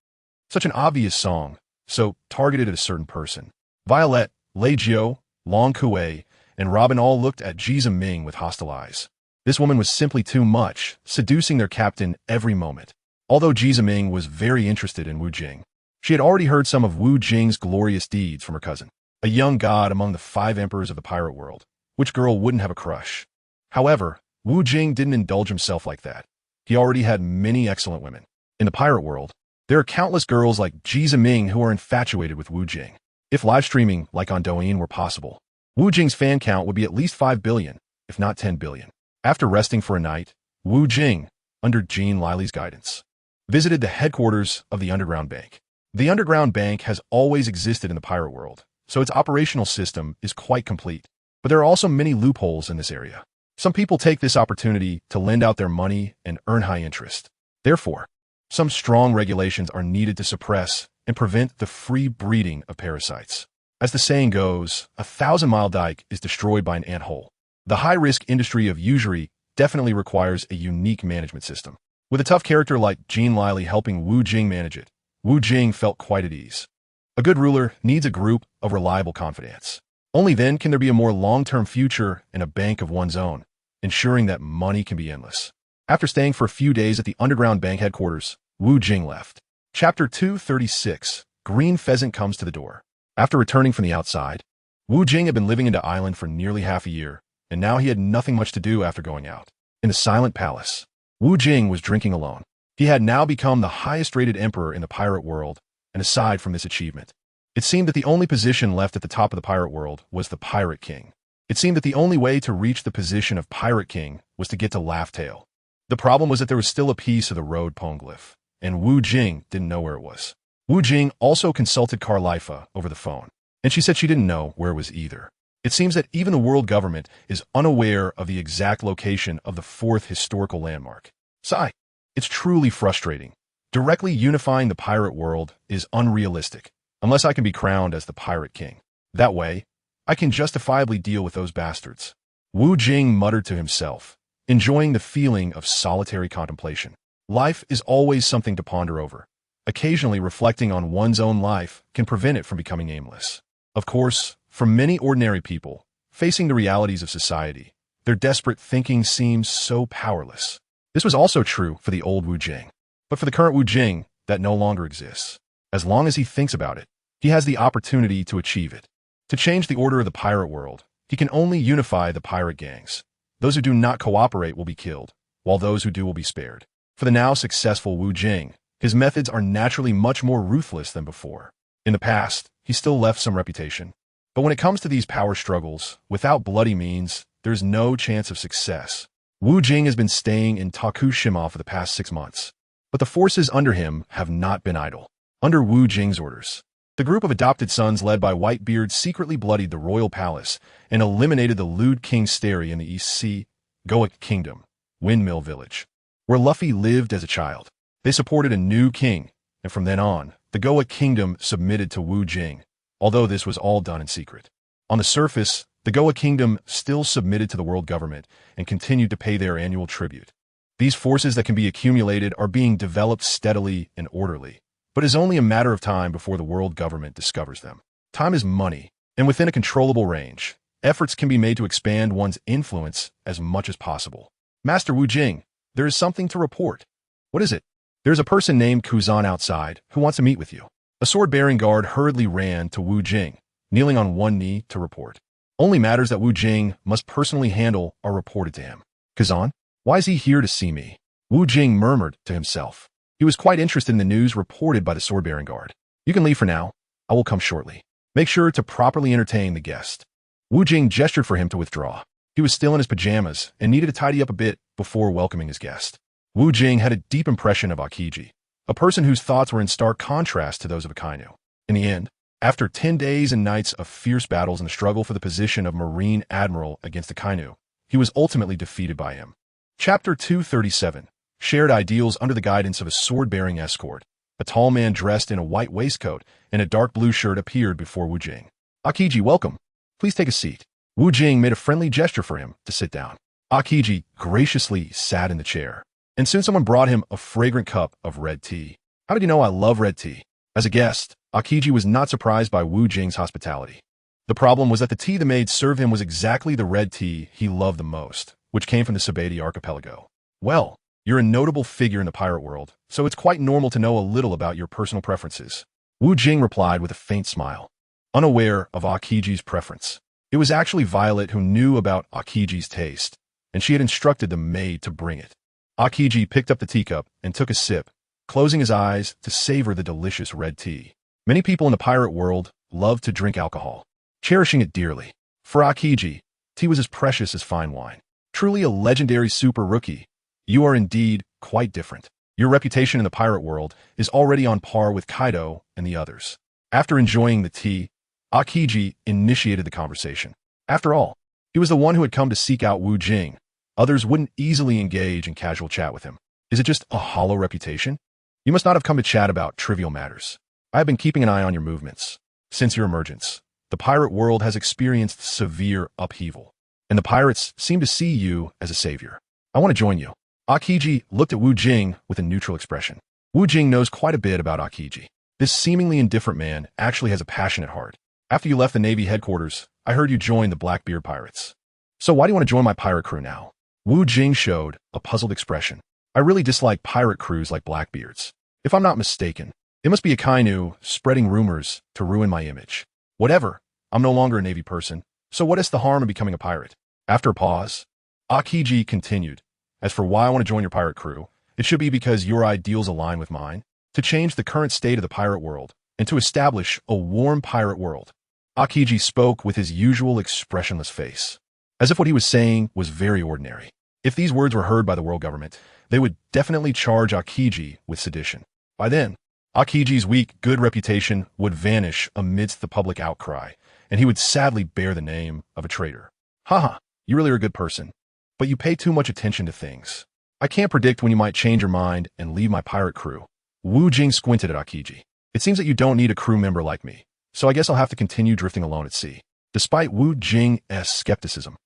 Such an obvious song, so targeted at a certain person. Violet, Lei Jiu, Long Kuei, and Robin all looked at Jing with hostile eyes. This woman was simply too much, seducing their captain every moment. Although Jing was very interested in Wu Jing, she had already heard some of Wu Jing's glorious deeds from her cousin, a young god among the 5 emperors of the pirate world. Which girl wouldn't have a crush? However, Wu Jing didn't indulge himself like that. He already had many excellent women. In the pirate world, there are countless girls like Jing who are infatuated with Wu Jing. If live streaming like on Douyin were possible, Wu Jing's fan count would be at least 5 billion, if not 10 billion. After resting for a night, Wu Jing, under Jean Lily's guidance, visited the headquarters of the Underground Bank. The Underground Bank has always existed in the pirate world, so its operational system is quite complete. But there are also many loopholes in this area. Some people take this opportunity to lend out their money and earn high interest. Therefore, some strong regulations are needed to suppress and prevent the free breeding of parasites. As the saying goes, a 1,000-mile dike is destroyed by an anthole. The high-risk industry of usury definitely requires a unique management system. With a tough character like Jean Lily helping Wu Jing manage it, Wu Jing felt quite at ease. A good ruler needs a group of reliable confidants. Only then can there be a more long-term future and a bank of one's own, ensuring that money can be endless. After staying for a few days at the Underground Bank headquarters, Wu Jing left. Chapter 236, Green Pheasant Comes to the Door. After returning from the outside, Wu Jing had been living in the island for nearly half a year, and now he had nothing much to do after going out. In the Silent Palace, Wu Jing was drinking alone. He had now become the highest-rated emperor in the pirate world, and aside from this achievement, it seemed that the only position left at the top of the pirate world was the Pirate King. It seemed that the only way to reach the position of Pirate King was to get to Laugh Tale. The problem was that there was still a piece of the road poneglyph, and Wu Jing didn't know where it was. Wu Jing also consulted Carlifa over the phone, and she said she didn't know where it was either. It seems that even the world government is unaware of the exact location of the 4th historical landmark. Sigh. It's truly frustrating. Directly unifying the pirate world is unrealistic, unless I can be crowned as the Pirate King. That way, I can justifiably deal with those bastards. Wu Jing muttered to himself, enjoying the feeling of solitary contemplation. Life is always something to ponder over. Occasionally reflecting on one's own life can prevent it from becoming aimless. Of course, for many ordinary people, facing the realities of society, their desperate thinking seems so powerless. This was also true for the old Wu Jing. But for the current Wu Jing, that no longer exists. As long as he thinks about it, he has the opportunity to achieve it. To change the order of the pirate world, he can only unify the pirate gangs. Those who do not cooperate will be killed, while those who do will be spared. For the now successful Wu Jing, his methods are naturally much more ruthless than before. In the past, he still left some reputation. But when it comes to these power struggles, without bloody means, there's no chance of success. Wu Jing has been staying in Tokushima for the past 6 months, but the forces under him have not been idle. Under Wu Jing's orders, the group of adopted sons led by Whitebeard secretly bloodied the royal palace and eliminated the lewd King Sterry in the East Sea, Goa Kingdom, Windmill Village, where Luffy lived as a child. They supported a new king, and from then on, the Goa Kingdom submitted to Wu Jing, although this was all done in secret. On the surface, the Goa Kingdom still submitted to the world government and continued to pay their annual tribute. These forces that can be accumulated are being developed steadily and orderly, but it's only a matter of time before the world government discovers them. Time is money, and within a controllable range, efforts can be made to expand one's influence as much as possible. Master Wu Jing, there is something to report. What is it? There's a person named Kuzan outside who wants to meet with you. A sword-bearing guard hurriedly ran to Wu Jing, kneeling on one knee to report. Only matters that Wu Jing must personally handle are reported to him. Kazan? Why is he here to see me? Wu Jing murmured to himself. He was quite interested in the news reported by the sword-bearing guard. You can leave for now. I will come shortly. Make sure to properly entertain the guest. Wu Jing gestured for him to withdraw. He was still in his pajamas and needed to tidy up a bit before welcoming his guest. Wu Jing had a deep impression of Akiji, a person whose thoughts were in stark contrast to those of Akainu. In the end, after 10 days and nights of fierce battles and a struggle for the position of Marine Admiral against Akainu, he was ultimately defeated by him. Chapter 237, Shared Ideals under the guidance of a sword-bearing escort. A tall man dressed in a white waistcoat and a dark blue shirt appeared before Wu Jing. Akiji, welcome. Please take a seat. Wu Jing made a friendly gesture for him to sit down. Akiji graciously sat in the chair, and soon someone brought him a fragrant cup of red tea. How did you know I love red tea? As a guest, Akiji was not surprised by Wu Jing's hospitality. The problem was that the tea the maid served him was exactly the red tea he loved the most, which came from the Sabati archipelago. Well, you're a notable figure in the pirate world, so it's quite normal to know a little about your personal preferences. Wu Jing replied with a faint smile, unaware of Akiji's preference. It was actually Violet who knew about Akiji's taste, and she had instructed the maid to bring it. Akiji picked up the teacup and took a sip, closing his eyes to savor the delicious red tea. Many people in the pirate world love to drink alcohol, cherishing it dearly. For Akiji, tea was as precious as fine wine. Truly a legendary super rookie, you are indeed quite different. Your reputation in the pirate world is already on par with Kaido and the others. After enjoying the tea, Akiji initiated the conversation. After all, he was the one who had come to seek out Wu Jing. Others wouldn't easily engage in casual chat with him. Is it just a hollow reputation? You must not have come to chat about trivial matters. I have been keeping an eye on your movements. Since your emergence, the pirate world has experienced severe upheaval, and the pirates seem to see you as a savior. I want to join you. Akiji looked at Wu Jing with a neutral expression. Wu Jing knows quite a bit about Akiji. This seemingly indifferent man actually has a passionate heart. After you left the Navy headquarters, I heard you joined the Blackbeard Pirates. So why do you want to join my pirate crew now? Wu Jing showed a puzzled expression. I really dislike pirate crews like Blackbeards. If I'm not mistaken, it must be a Kainu spreading rumors to ruin my image. Whatever, I'm no longer a Navy person, so what is the harm in becoming a pirate? After a pause, Akiji continued. As for why I want to join your pirate crew, it should be because your ideals align with mine, to change the current state of the pirate world, and to establish a warm pirate world. Akiji spoke with his usual expressionless face, as if what he was saying was very ordinary. If these words were heard by the world government, they would definitely charge Akiji with sedition. By then, Akiji's weak, good reputation would vanish amidst the public outcry, and he would sadly bear the name of a traitor. Haha, you really are a good person, but you pay too much attention to things. I can't predict when you might change your mind and leave my pirate crew. Wu Jing squinted at Akiji. It seems that you don't need a crew member like me, so I guess I'll have to continue drifting alone at sea. Despite Wu Jing's skepticism,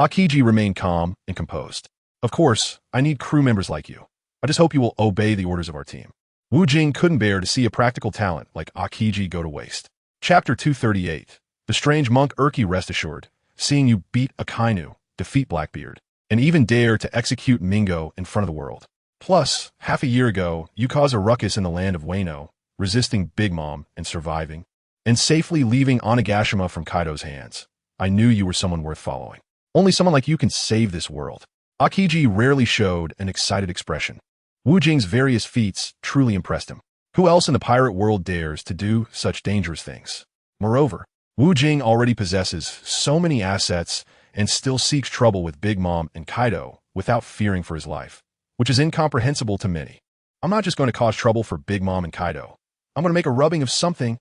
Akiji remained calm and composed. Of course, I need crew members like you. I just hope you will obey the orders of our team. Wu Jing couldn't bear to see a practical talent like Akiji go to waste. Chapter 238. The strange monk Urki, rest assured, seeing you beat a Kainu, defeat Blackbeard, and even dare to execute Mingo in front of the world. Plus, half a year ago, you caused a ruckus in the land of Wano, resisting Big Mom and surviving, and safely leaving Onigashima from Kaido's hands. I knew you were someone worth following. Only someone like you can save this world. Akiji rarely showed an excited expression. Wu Jing's various feats truly impressed him. Who else in the pirate world dares to do such dangerous things? Moreover, Wu Jing already possesses so many assets and still seeks trouble with Big Mom and Kaido without fearing for his life, which is incomprehensible to many. I'm not just going to cause trouble for Big Mom and Kaido. I'm going to make a rubbing of something.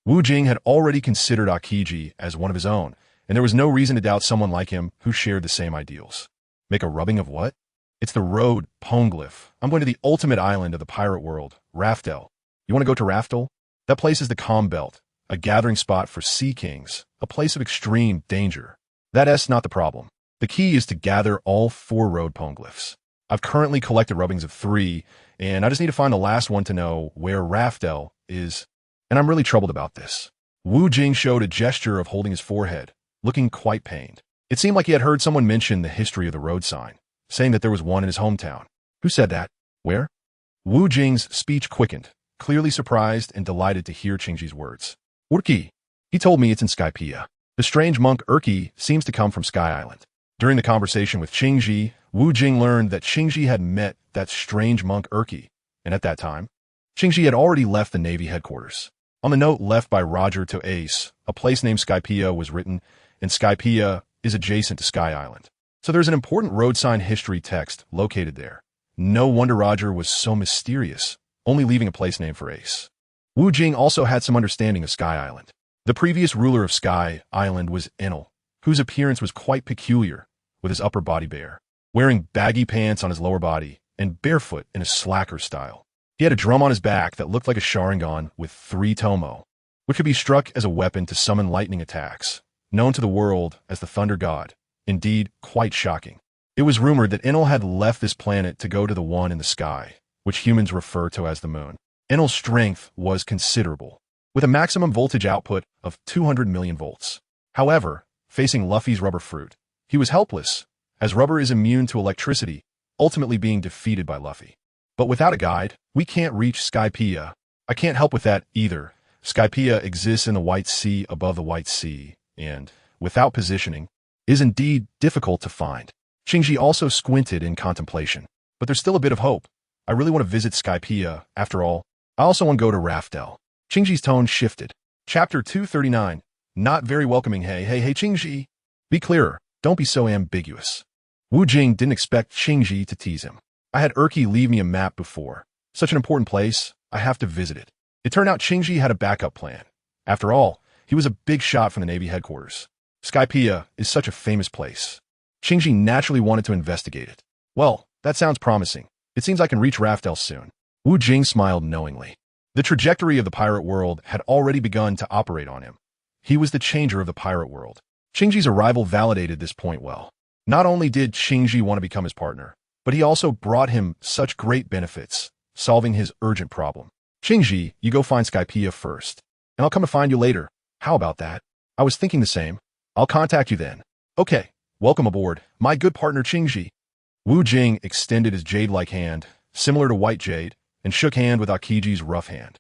Wu Jing had already considered Akiji as one of his own, and there was no reason to doubt someone like him who shared the same ideals. Make a rubbing of what? It's the road, Poneglyph. I'm going to the ultimate island of the pirate world, Raftel. You want to go to Raftel? That place is the Calm Belt, a gathering spot for sea kings, a place of extreme danger. That's not the problem. The key is to gather all 4 road Poneglyphs. I've currently collected rubbings of 3, and I just need to find the last one to know where Raftel is, and I'm really troubled about this. Wu Jing showed a gesture of holding his forehead, looking quite pained. It seemed like he had heard someone mention the history of the road sign, saying that there was one in his hometown. Who said that? Where? Wu Jing's speech quickened, clearly surprised and delighted to hear Qingji's words. Urki. He told me it's in Skypiea. The strange monk Urki seems to come from Sky Island. During the conversation with Qingji, Wu Jing learned that Qingji had met that strange monk Urki, and at that time, Qingji had already left the Navy headquarters. On the note left by Roger to Ace, a place named Skypiea was written, and Skypiea is adjacent to Sky Island. So there's an important road sign history text located there. No wonder Roger was so mysterious, only leaving a place name for Ace. Wu Jing also had some understanding of Sky Island. The previous ruler of Sky Island was Enel, whose appearance was quite peculiar, with his upper body bare, wearing baggy pants on his lower body, and barefoot in a slacker style. He had a drum on his back that looked like a Sharingan with 3 tomo, which could be struck as a weapon to summon lightning attacks, known to the world as the Thunder God. Indeed, quite shocking. It was rumored that Enel had left this planet to go to the one in the sky, which humans refer to as the moon. Enel's strength was considerable, with a maximum voltage output of 200 million volts. However, facing Luffy's rubber fruit, he was helpless, as rubber is immune to electricity, ultimately being defeated by Luffy. But without a guide, we can't reach Skypiea. I can't help with that either. Skypiea exists in the White Sea above the White Sea, and, without positioning, is indeed difficult to find. Shinji also squinted in contemplation. But there's still a bit of hope. I really want to visit Skypiea, after all. I also want to go to Raftel. Shinji's tone shifted. Chapter 239. Not very welcoming. Hey, Shinji. Be clearer. Don't be so ambiguous. Wu Jing didn't expect Shinji to tease him. I had Urki leave me a map before. Such an important place, I have to visit it. It turned out Shinji had a backup plan. After all, he was a big shot from the Navy headquarters. Skypiea is such a famous place. Shinji naturally wanted to investigate it. Well, that sounds promising. It seems I can reach Raftel soon. Wu Jing smiled knowingly. The trajectory of the pirate world had already begun to operate on him. He was the changer of the pirate world. Shinji's arrival validated this point well. Not only did Shinji want to become his partner, but he also brought him such great benefits, solving his urgent problem. Shinji, you go find Skypiea first, and I'll come to find you later. How about that? I was thinking the same. I'll contact you then. Okay, welcome aboard, my good partner Shinji. Wu Jing extended his jade-like hand, similar to white jade, and shook hand with Akiji's rough hand.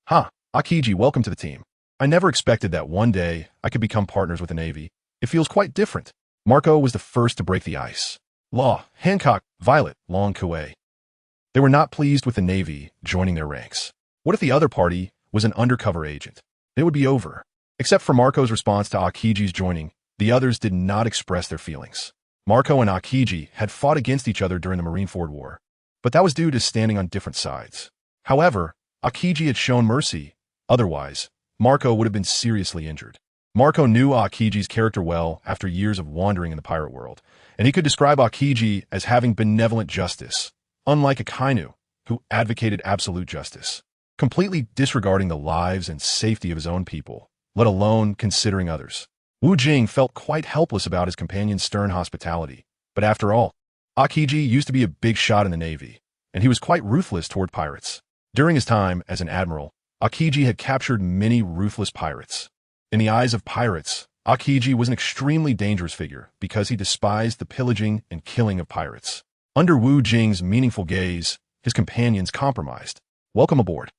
Akiji, welcome to the team. I never expected that one day I could become partners with the Navy. It feels quite different. Marco was the first to break the ice. Law, Hancock, Violet, Long Kuei. They were not pleased with the Navy joining their ranks. What if the other party was an undercover agent? It would be over. Except for Marco's response to Akiji's joining, the others did not express their feelings. Marco and Akiji had fought against each other during the Marineford War, but that was due to standing on different sides. However, Akiji had shown mercy. Otherwise, Marco would have been seriously injured. Marco knew Akiji's character well after years of wandering in the pirate world, and he could describe Akiji as having benevolent justice, unlike Akainu, who advocated absolute justice, completely disregarding the lives and safety of his own people, let alone considering others. Wu Jing felt quite helpless about his companion's stern hospitality, but after all, Akiji used to be a big shot in the Navy, and he was quite ruthless toward pirates. During his time as an admiral, Akiji had captured many ruthless pirates. In the eyes of pirates, Akiji was an extremely dangerous figure because he despised the pillaging and killing of pirates. Under Wu Jing's meaningful gaze, his companions compromised. Welcome aboard.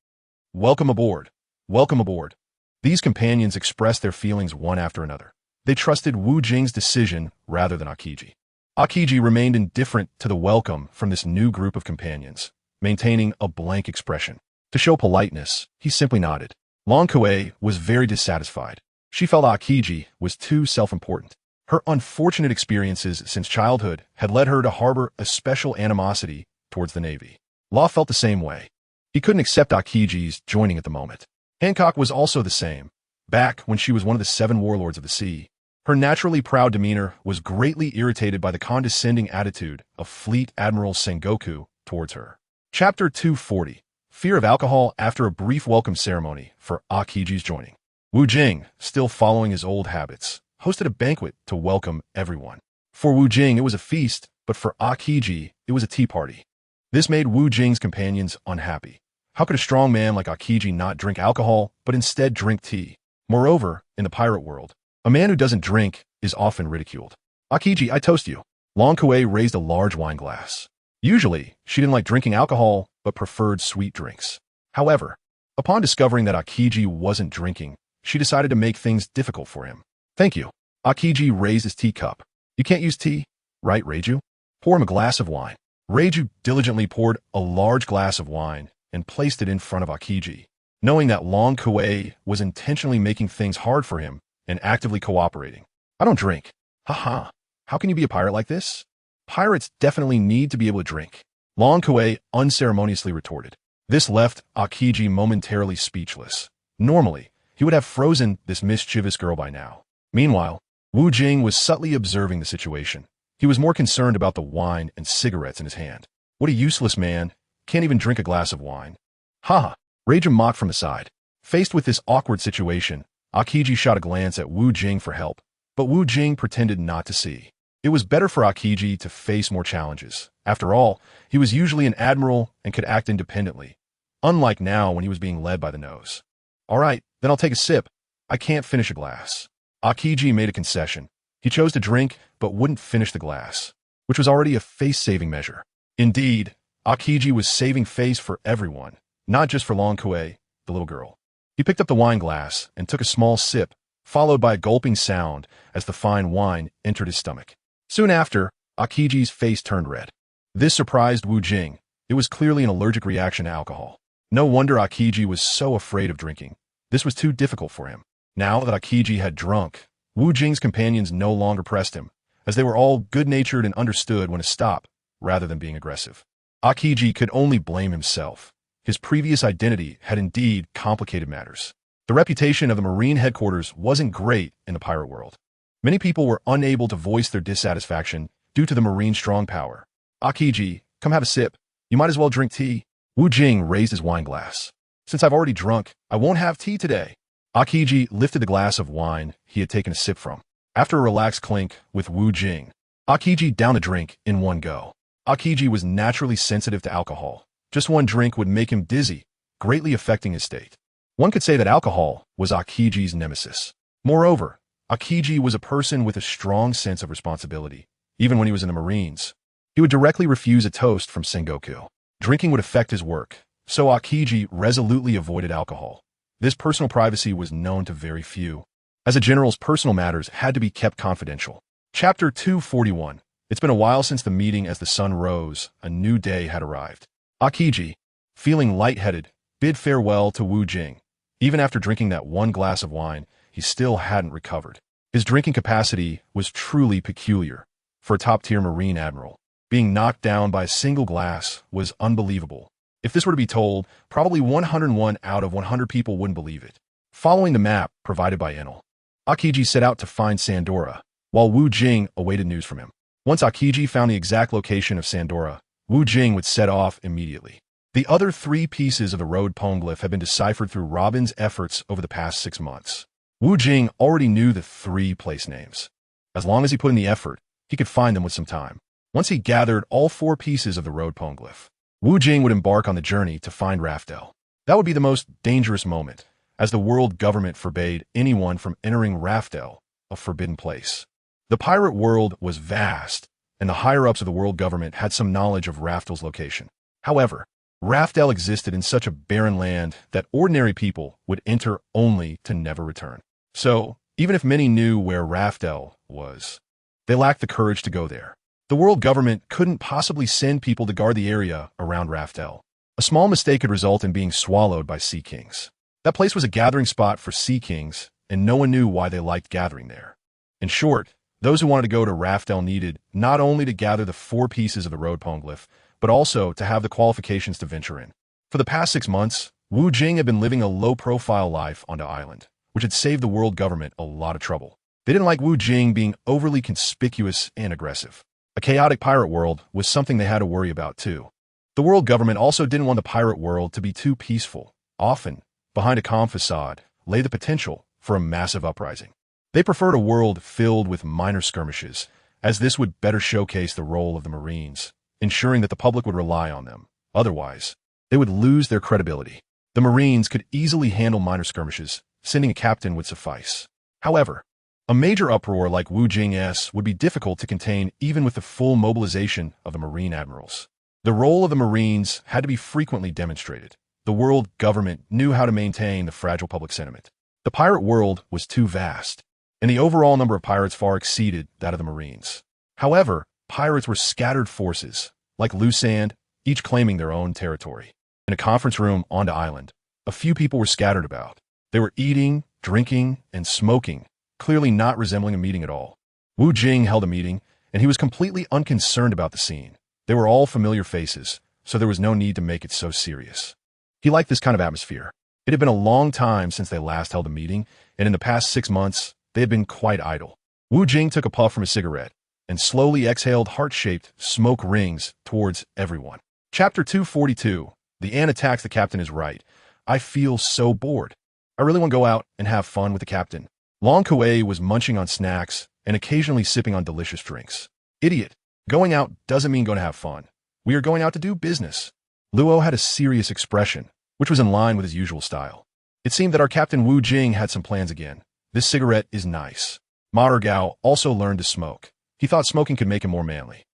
Welcome aboard. Welcome aboard. These companions expressed their feelings one after another. They trusted Wu Jing's decision rather than Akiji. Akiji remained indifferent to the welcome from this new group of companions, maintaining a blank expression. To show politeness, he simply nodded. Long Kuei was very dissatisfied. She felt Akiji was too self-important. Her unfortunate experiences since childhood had led her to harbor a special animosity towards the Navy. Law felt the same way. He couldn't accept Akiji's joining at the moment. Hancock was also the same. Back when she was one of the 7 warlords of the sea, her naturally proud demeanor was greatly irritated by the condescending attitude of Fleet Admiral Sengoku towards her. Chapter 240. Fear of alcohol after a brief welcome ceremony for Akiji's joining. Wu Jing, still following his old habits, hosted a banquet to welcome everyone. For Wu Jing, it was a feast, but for Akiji, it was a tea party. This made Wu Jing's companions unhappy. How could a strong man like Akiji not drink alcohol, but instead drink tea? Moreover, in the pirate world, a man who doesn't drink is often ridiculed. Akiji, I toast you. Long Kuei raised a large wine glass. Usually, she didn't like drinking alcohol, but preferred sweet drinks. However, upon discovering that Akiji wasn't drinking, she decided to make things difficult for him. Thank you. Akiji raised his teacup. You can't use tea, right, Reiju? Pour him a glass of wine. Reiju diligently poured a large glass of wine and placed it in front of Akiji, knowing that Long Kuei was intentionally making things hard for him and actively cooperating. I don't drink. Haha. How can you be a pirate like this? Pirates definitely need to be able to drink. Long Kuei unceremoniously retorted. This left Akiji momentarily speechless. Normally, he would have frozen this mischievous girl by now. Meanwhile, Wu Jing was subtly observing the situation. He was more concerned about the wine and cigarettes in his hand. What a useless man. Can't even drink a glass of wine. Haha. Reiju mocked from the side. Faced with this awkward situation, Akiji shot a glance at Wu Jing for help, but Wu Jing pretended not to see. It was better for Akiji to face more challenges. After all, he was usually an admiral and could act independently, unlike now when he was being led by the nose. All right, then I'll take a sip. I can't finish a glass. Akiji made a concession. He chose to drink, but wouldn't finish the glass, which was already a face-saving measure. Indeed, Akiji was saving face for everyone, not just for Long Kue, the little girl. He picked up the wine glass and took a small sip, followed by a gulping sound as the fine wine entered his stomach. Soon after, Akiji's face turned red. This surprised Wu Jing. It was clearly an allergic reaction to alcohol. No wonder Akiji was so afraid of drinking. This was too difficult for him. Now that Akiji had drunk, Wu Jing's companions no longer pressed him, as they were all good-natured and understood when to stop, rather than being aggressive. Akiji could only blame himself. His previous identity had indeed complicated matters. The reputation of the Marine headquarters wasn't great in the pirate world. Many people were unable to voice their dissatisfaction due to the Marine strong power. Akiji, come have a sip. You might as well drink tea. Wu Jing raised his wine glass. Since I've already drunk, I won't have tea today. Akiji lifted the glass of wine he had taken a sip from. After a relaxed clink with Wu Jing, Akiji downed the drink in one go. Akiji was naturally sensitive to alcohol. Just one drink would make him dizzy, greatly affecting his state. One could say that alcohol was Akiji's nemesis. Moreover, Akiji was a person with a strong sense of responsibility. Even when he was in the Marines, he would directly refuse a toast from Sengoku. Drinking would affect his work, so Akiji resolutely avoided alcohol. This personal privacy was known to very few, as a general's personal matters had to be kept confidential. Chapter 241. It's been a while since the meeting. As the sun rose, a new day had arrived. Akiji, feeling lightheaded, bid farewell to Wu Jing. Even after drinking that one glass of wine, he still hadn't recovered. His drinking capacity was truly peculiar. For a top-tier Marine admiral, being knocked down by a single glass was unbelievable. If this were to be told, probably 101 out of 100 people wouldn't believe it. Following the map provided by Enel, Akiji set out to find Sandora, while Wu Jing awaited news from him. Once Akiji found the exact location of Sandora, Wu Jing would set off immediately. The other 3 pieces of the road poneglyph had been deciphered through Robin's efforts over the past 6 months. Wu Jing already knew the 3 place names. As long as he put in the effort, he could find them with some time. Once he gathered all 4 pieces of the road poneglyph, Wu Jing would embark on the journey to find RebootLife. That would be the most dangerous moment, as the world government forbade anyone from entering RebootLife, a forbidden place. The pirate world was vast, and the higher-ups of the world government had some knowledge of RebootLife's location. However, RebootLife existed in such a barren land that ordinary people would enter only to never return. So, even if many knew where RebootLife was, they lacked the courage to go there. The world government couldn't possibly send people to guard the area around RebootLife. A small mistake could result in being swallowed by sea kings. That place was a gathering spot for sea kings, and no one knew why they liked gathering there. In short, those who wanted to go to RebootLife needed not only to gather the 4 pieces of the road poneglyph, but also to have the qualifications to venture in. For the past 6 months, Wu Jing had been living a low-profile life on the island, which had saved the world government a lot of trouble. They didn't like Wu Jing being overly conspicuous and aggressive. A chaotic pirate world was something they had to worry about too. The world government also didn't want the pirate world to be too peaceful. Often, behind a calm facade, lay the potential for a massive uprising. They preferred a world filled with minor skirmishes, as this would better showcase the role of the Marines, ensuring that the public would rely on them. Otherwise, they would lose their credibility. The Marines could easily handle minor skirmishes, sending a captain would suffice. However, a major uproar like Wu Jing's would be difficult to contain even with the full mobilization of the Marine admirals. The role of the Marines had to be frequently demonstrated. The world government knew how to maintain the fragile public sentiment. The pirate world was too vast, and the overall number of pirates far exceeded that of the Marines. However, pirates were scattered forces, like loose sand, each claiming their own territory. In a conference room on the island, a few people were scattered about. They were eating, drinking, and smoking, clearly not resembling a meeting at all. Wu Jing held a meeting, and he was completely unconcerned about the scene. They were all familiar faces, so there was no need to make it so serious. He liked this kind of atmosphere. It had been a long time since they last held a meeting, and in the past 6 months, they had been quite idle. Wu Jing took a puff from his cigarette and slowly exhaled heart-shaped smoke rings towards everyone. Chapter 242. The ant attacks the captain is right. I feel so bored. I really want to go out and have fun with the captain. Long Kue was munching on snacks and occasionally sipping on delicious drinks. Idiot. Going out doesn't mean going to have fun. We are going out to do business. Luo had a serious expression, which was in line with his usual style. It seemed that our Captain Wu Jing had some plans again. This cigarette is nice. Ma Gao also learned to smoke. He thought smoking could make him more manly.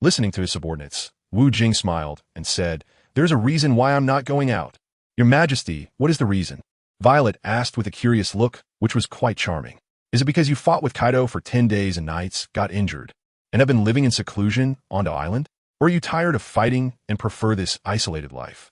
Listening to his subordinates, Wu Jing smiled and said, "There's a reason why I'm not going out." "Your Majesty, what is the reason?" Violet asked with a curious look, which was quite charming. "Is it because you fought with Kaido for 10 days and nights, got injured, and have been living in seclusion on the island? Or are you tired of fighting and prefer this isolated life?"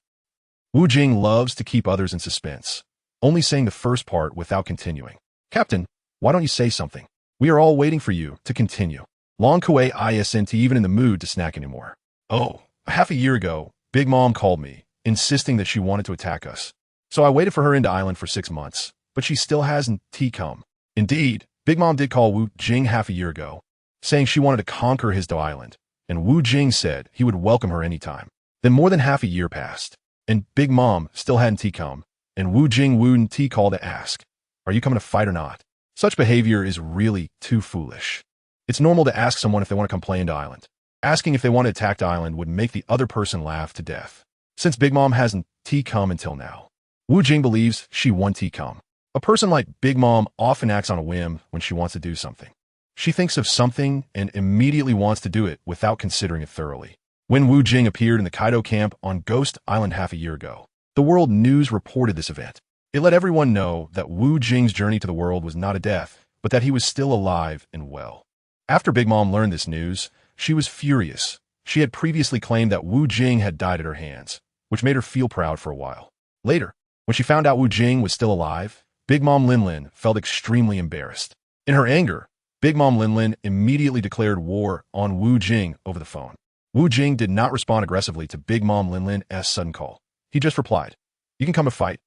Wu Jing loves to keep others in suspense, only saying the first part without continuing. "Captain, why don't you say something? We are all waiting for you to continue." Long Kuei isn't even in the mood to snack anymore. "Oh, half a year ago, Big Mom called me, insisting that she wanted to attack us. So I waited for her into island for 6 months, but she still hasn't come." Indeed, Big Mom did call Wu Jing half a year ago, saying she wanted to conquer his island, and Wu Jing said he would welcome her anytime. Then more than half a year passed, and Big Mom still hadn't come, and Wu Jing wouldn't call to ask, "Are you coming to fight or not?" Such behavior is really too foolish. It's normal to ask someone if they want to come play into island. Asking if they want to attack the island would make the other person laugh to death. Since Big Mom hasn't come until now, Wu Jing believes she won't come. A person like Big Mom often acts on a whim when she wants to do something. She thinks of something and immediately wants to do it without considering it thoroughly. When Wu Jing appeared in the Kaido camp on Ghost Island half a year ago, the World News reported this event. It let everyone know that Wu Jing's journey to the world was not a death, but that he was still alive and well. After Big Mom learned this news, she was furious. She had previously claimed that Wu Jing had died at her hands, which made her feel proud for a while. Later, when she found out Wu Jing was still alive, Big Mom Linlin felt extremely embarrassed. In her anger, Big Mom Linlin immediately declared war on Wu Jing over the phone. Wu Jing did not respond aggressively to Big Mom Linlin's sudden call. He just replied, "You can come and fight.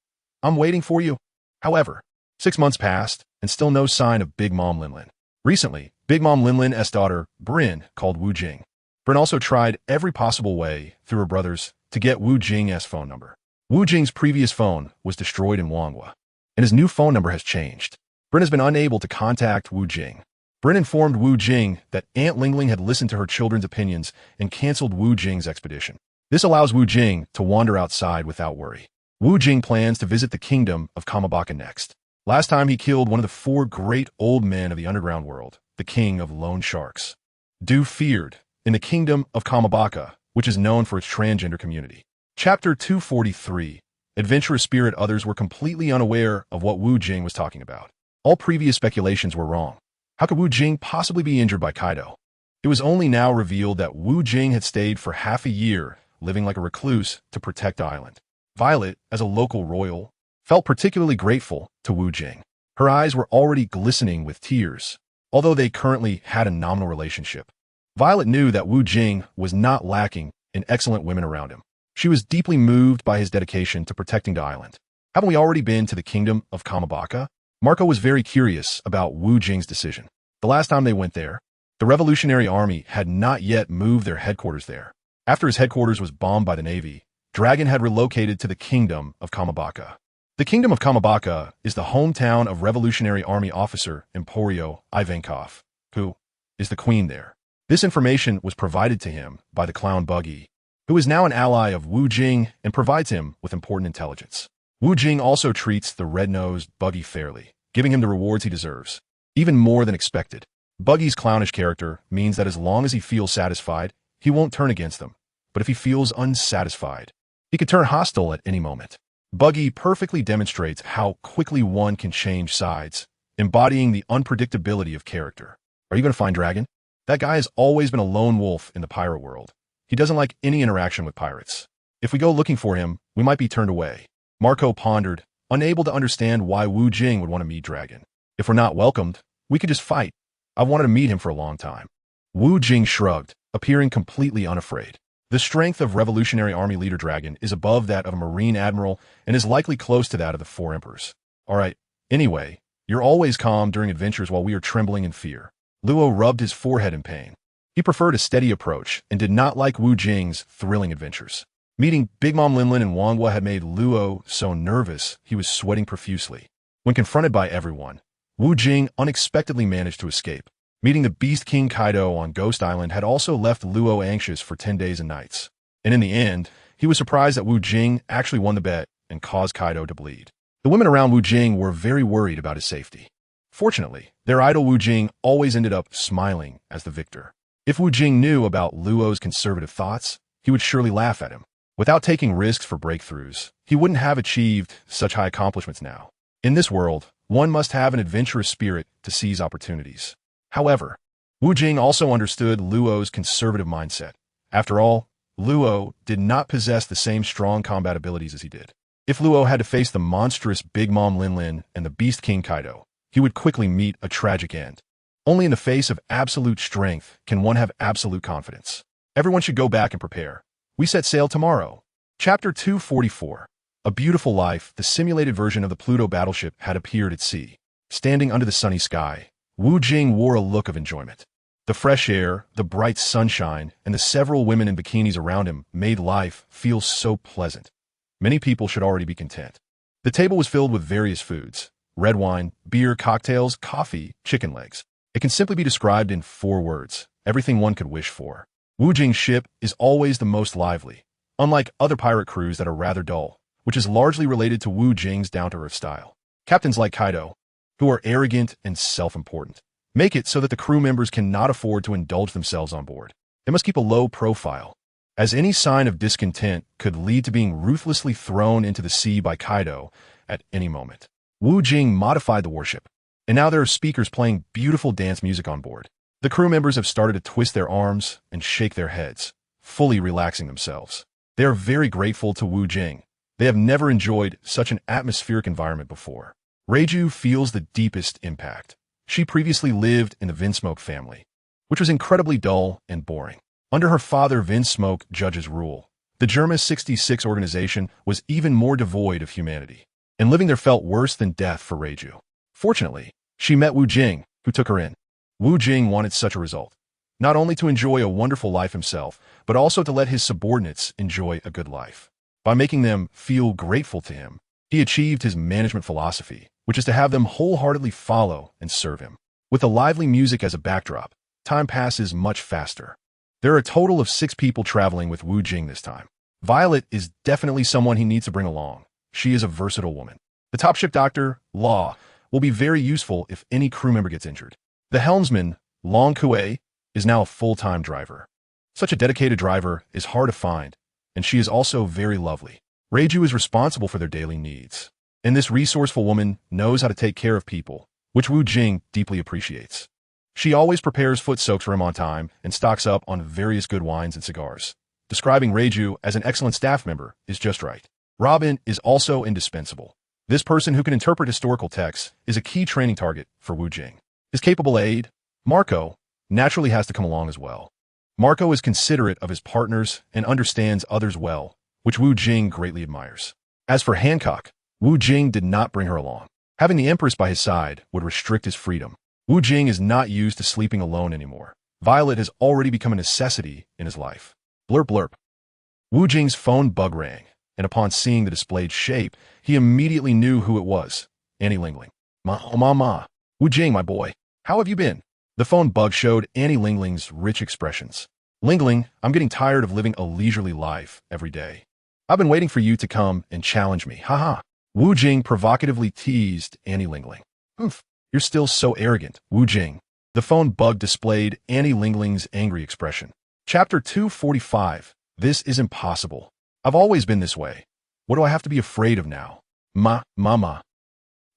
I'm waiting for you." However, 6 months passed, and still no sign of Big Mom Linlin. Recently, Big Mom Linlin's daughter, Bryn, called Wu Jing. Bryn also tried every possible way through her brothers to get Wu Jing's phone number. Wu Jing's previous phone was destroyed in Wanghua, and his new phone number has changed. Bryn has been unable to contact Wu Jing. Bryn informed Wu Jing that Aunt Lingling had listened to her children's opinions and canceled Wu Jing's expedition. This allows Wu Jing to wander outside without worry. Wu Jing plans to visit the kingdom of Kamabaka next. Last time he killed one of the 4 great old men of the underground world, the king of loan sharks. Do feared in the kingdom of Kamabaka, which is known for its transgender community. Chapter 243. Adventurous spirit. Others were completely unaware of what Wu Jing was talking about. All previous speculations were wrong. How could Wu Jing possibly be injured by Kaido? It was only now revealed that Wu Jing had stayed for half a year, living like a recluse to protect the island. Violet, as a local royal, felt particularly grateful to Wu Jing. Her eyes were already glistening with tears, although they currently had a nominal relationship. Violet knew that Wu Jing was not lacking in excellent women around him. She was deeply moved by his dedication to protecting the island. Haven't we already been to the kingdom of Kamabaka? Marco was very curious about Wu Jing's decision. The last time they went there, the Revolutionary Army had not yet moved their headquarters there. After his headquarters was bombed by the Navy, Dragon had relocated to the kingdom of Kamabaka. The kingdom of Kamabaka is the hometown of Revolutionary Army officer Emporio Ivankov, who is the queen there. This information was provided to him by the clown Buggy, who is now an ally of Wu Jing and provides him with important intelligence. Wu Jing also treats the red-nosed Buggy fairly, giving him the rewards he deserves, even more than expected. Buggy's clownish character means that as long as he feels satisfied, he won't turn against them, but if he feels unsatisfied, he could turn hostile at any moment. Buggy perfectly demonstrates how quickly one can change sides, embodying the unpredictability of character. Are you going to find Dragon? That guy has always been a lone wolf in the pirate world. He doesn't like any interaction with pirates. If we go looking for him, we might be turned away. Marco pondered, unable to understand why Wu Jing would want to meet Dragon. If we're not welcomed, we could just fight. I've wanted to meet him for a long time. Wu Jing shrugged, appearing completely unafraid. The strength of Revolutionary Army leader Dragon is above that of a Marine Admiral and is likely close to that of the 4 Emperors. All right, anyway, you're always calm during adventures while we are trembling in fear. Luo rubbed his forehead in pain. He preferred a steady approach and did not like Wu Jing's thrilling adventures. Meeting Big Mom Linlin and Wanghua had made Luo so nervous he was sweating profusely. When confronted by everyone, Wu Jing unexpectedly managed to escape. Meeting the Beast King Kaido on Ghost Island had also left Luo anxious for 10 days and nights. And in the end, he was surprised that Wu Jing actually won the bet and caused Kaido to bleed. The women around Wu Jing were very worried about his safety. Fortunately, their idol Wu Jing always ended up smiling as the victor. If Wu Jing knew about Luo's conservative thoughts, he would surely laugh at him. Without taking risks for breakthroughs, he wouldn't have achieved such high accomplishments now. In this world, one must have an adventurous spirit to seize opportunities. However, Wu Jing also understood Luo's conservative mindset. After all, Luo did not possess the same strong combat abilities as he did. If Luo had to face the monstrous Big Mom Lin Lin and the Beast King Kaido, he would quickly meet a tragic end. Only in the face of absolute strength can one have absolute confidence. Everyone should go back and prepare. We set sail tomorrow. Chapter 244. A Beautiful Life, the simulated version of the Pluto battleship, had appeared at sea. Standing under the sunny sky, Wu Jing wore a look of enjoyment. The fresh air, the bright sunshine, and the several women in bikinis around him made life feel so pleasant. Many people should already be content. The table was filled with various foods: red wine, beer, cocktails, coffee, chicken legs. It can simply be described in 4 words: everything one could wish for. Wu Jing's ship is always the most lively, unlike other pirate crews that are rather dull, which is largely related to Wu Jing's down-to-earth style. Captains like Kaido, who are arrogant and self-important, make it so that the crew members cannot afford to indulge themselves on board. They must keep a low profile, as any sign of discontent could lead to being ruthlessly thrown into the sea by Kaido at any moment. Wu Jing modified the warship, and now there are speakers playing beautiful dance music on board. The crew members have started to twist their arms and shake their heads, fully relaxing themselves. They are very grateful to Wu Jing. They have never enjoyed such an atmospheric environment before. Reiju feels the deepest impact. She previously lived in the Vinsmoke family, which was incredibly dull and boring. Under her father Vinsmoke Judge's rule, the Germa 66 organization was even more devoid of humanity, and living there felt worse than death for Reiju. Fortunately, she met Wu Jing, who took her in. Wu Jing wanted such a result, not only to enjoy a wonderful life himself, but also to let his subordinates enjoy a good life. By making them feel grateful to him, he achieved his management philosophy, which is to have them wholeheartedly follow and serve him. With the lively music as a backdrop, time passes much faster. There are a total of 6 people traveling with Wu Jing this time. Violet is definitely someone he needs to bring along. She is a versatile woman. The top ship doctor, Law, will be very useful if any crew member gets injured. The helmsman, Long Kue, is now a full-time driver. Such a dedicated driver is hard to find, and she is also very lovely. Reiju is responsible for their daily needs, and this resourceful woman knows how to take care of people, which Wu Jing deeply appreciates. She always prepares foot soaks for him on time and stocks up on various good wines and cigars. Describing Reiju as an excellent staff member is just right. Robin is also indispensable. This person who can interpret historical texts is a key training target for Wu Jing. His capable aide, Marco, naturally has to come along as well. Marco is considerate of his partners and understands others well, which Wu Jing greatly admires. As for Hancock, Wu Jing did not bring her along. Having the Empress by his side would restrict his freedom. Wu Jing is not used to sleeping alone anymore. Violet has already become a necessity in his life. Blurp blurp. Wu Jing's phone bug rang, and upon seeing the displayed shape, he immediately knew who it was. Annie Lingling. Ma. Wu Jing, my boy. How have you been? The phone bug showed Annie Lingling's rich expressions. Lingling, I'm getting tired of living a leisurely life every day. I've been waiting for you to come and challenge me. Haha. Wu Jing provocatively teased Annie Lingling. Oof, you're still so arrogant, Wu Jing. The phone bug displayed Annie Lingling's angry expression. Chapter 245. This is impossible. I've always been this way. What do I have to be afraid of now? Mama.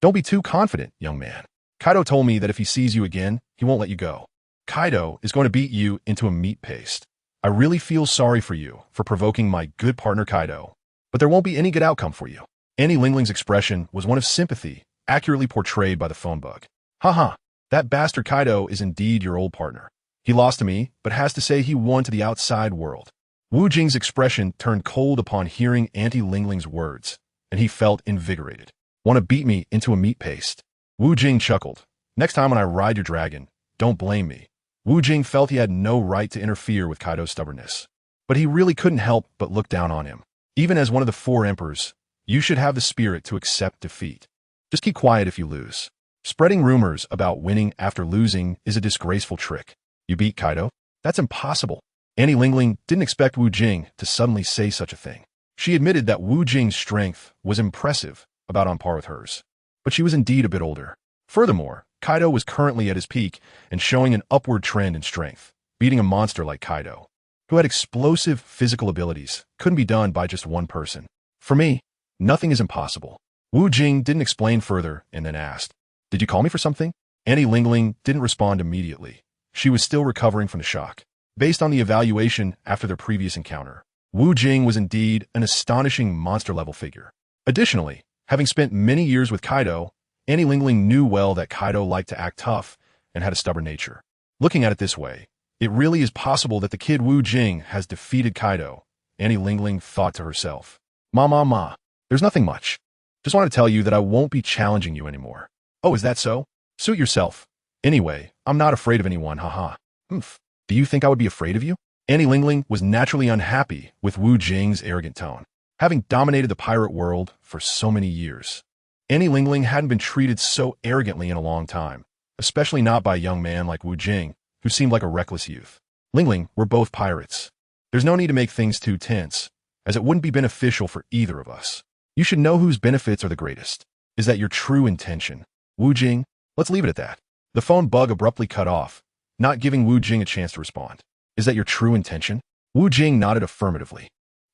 Don't be too confident, young man. Kaido told me that if he sees you again, he won't let you go. Kaido is going to beat you into a meat paste. I really feel sorry for you for provoking my good partner Kaido, but there won't be any good outcome for you. Annie Lingling's expression was one of sympathy, accurately portrayed by the phone bug. Haha, that bastard Kaido is indeed your old partner. He lost to me, but has to say he won to the outside world. Wu Jing's expression turned cold upon hearing Auntie Lingling's words, and he felt invigorated. Want to beat me into a meat paste? Wu Jing chuckled. Next time when I ride your dragon, don't blame me. Wu Jing felt he had no right to interfere with Kaido's stubbornness, but he really couldn't help but look down on him. Even as one of the 4 emperors, you should have the spirit to accept defeat. Just keep quiet if you lose. Spreading rumors about winning after losing is a disgraceful trick. You beat Kaido? That's impossible. Annie Lingling didn't expect Wu Jing to suddenly say such a thing. She admitted that Wu Jing's strength was impressive, about on par with hers. But she was indeed a bit older. Furthermore, Kaido was currently at his peak and showing an upward trend in strength. Beating a monster like Kaido, who had explosive physical abilities, couldn't be done by just one person. For me, nothing is impossible. Wu Jing didn't explain further and then asked, "Did you call me for something?" Annie Lingling didn't respond immediately. She was still recovering from the shock. Based on the evaluation after their previous encounter, Wu Jing was indeed an astonishing monster-level figure. Additionally, having spent many years with Kaido, Annie Lingling knew well that Kaido liked to act tough and had a stubborn nature. Looking at it this way, it really is possible that the kid Wu Jing has defeated Kaido, Annie Lingling thought to herself. Ma, there's nothing much. Just want to tell you that I won't be challenging you anymore. Oh, is that so? Suit yourself. Anyway, I'm not afraid of anyone, haha. Humph. Do you think I would be afraid of you? Annie Lingling was naturally unhappy with Wu Jing's arrogant tone. Having dominated the pirate world for so many years, Annie Lingling hadn't been treated so arrogantly in a long time, especially not by a young man like Wu Jing, who seemed like a reckless youth. Lingling were both pirates. There's no need to make things too tense, as it wouldn't be beneficial for either of us. You should know whose benefits are the greatest. Is that your true intention? Wu Jing, let's leave it at that. The phone bug abruptly cut off, not giving Wu Jing a chance to respond. Is that your true intention? Wu Jing nodded affirmatively.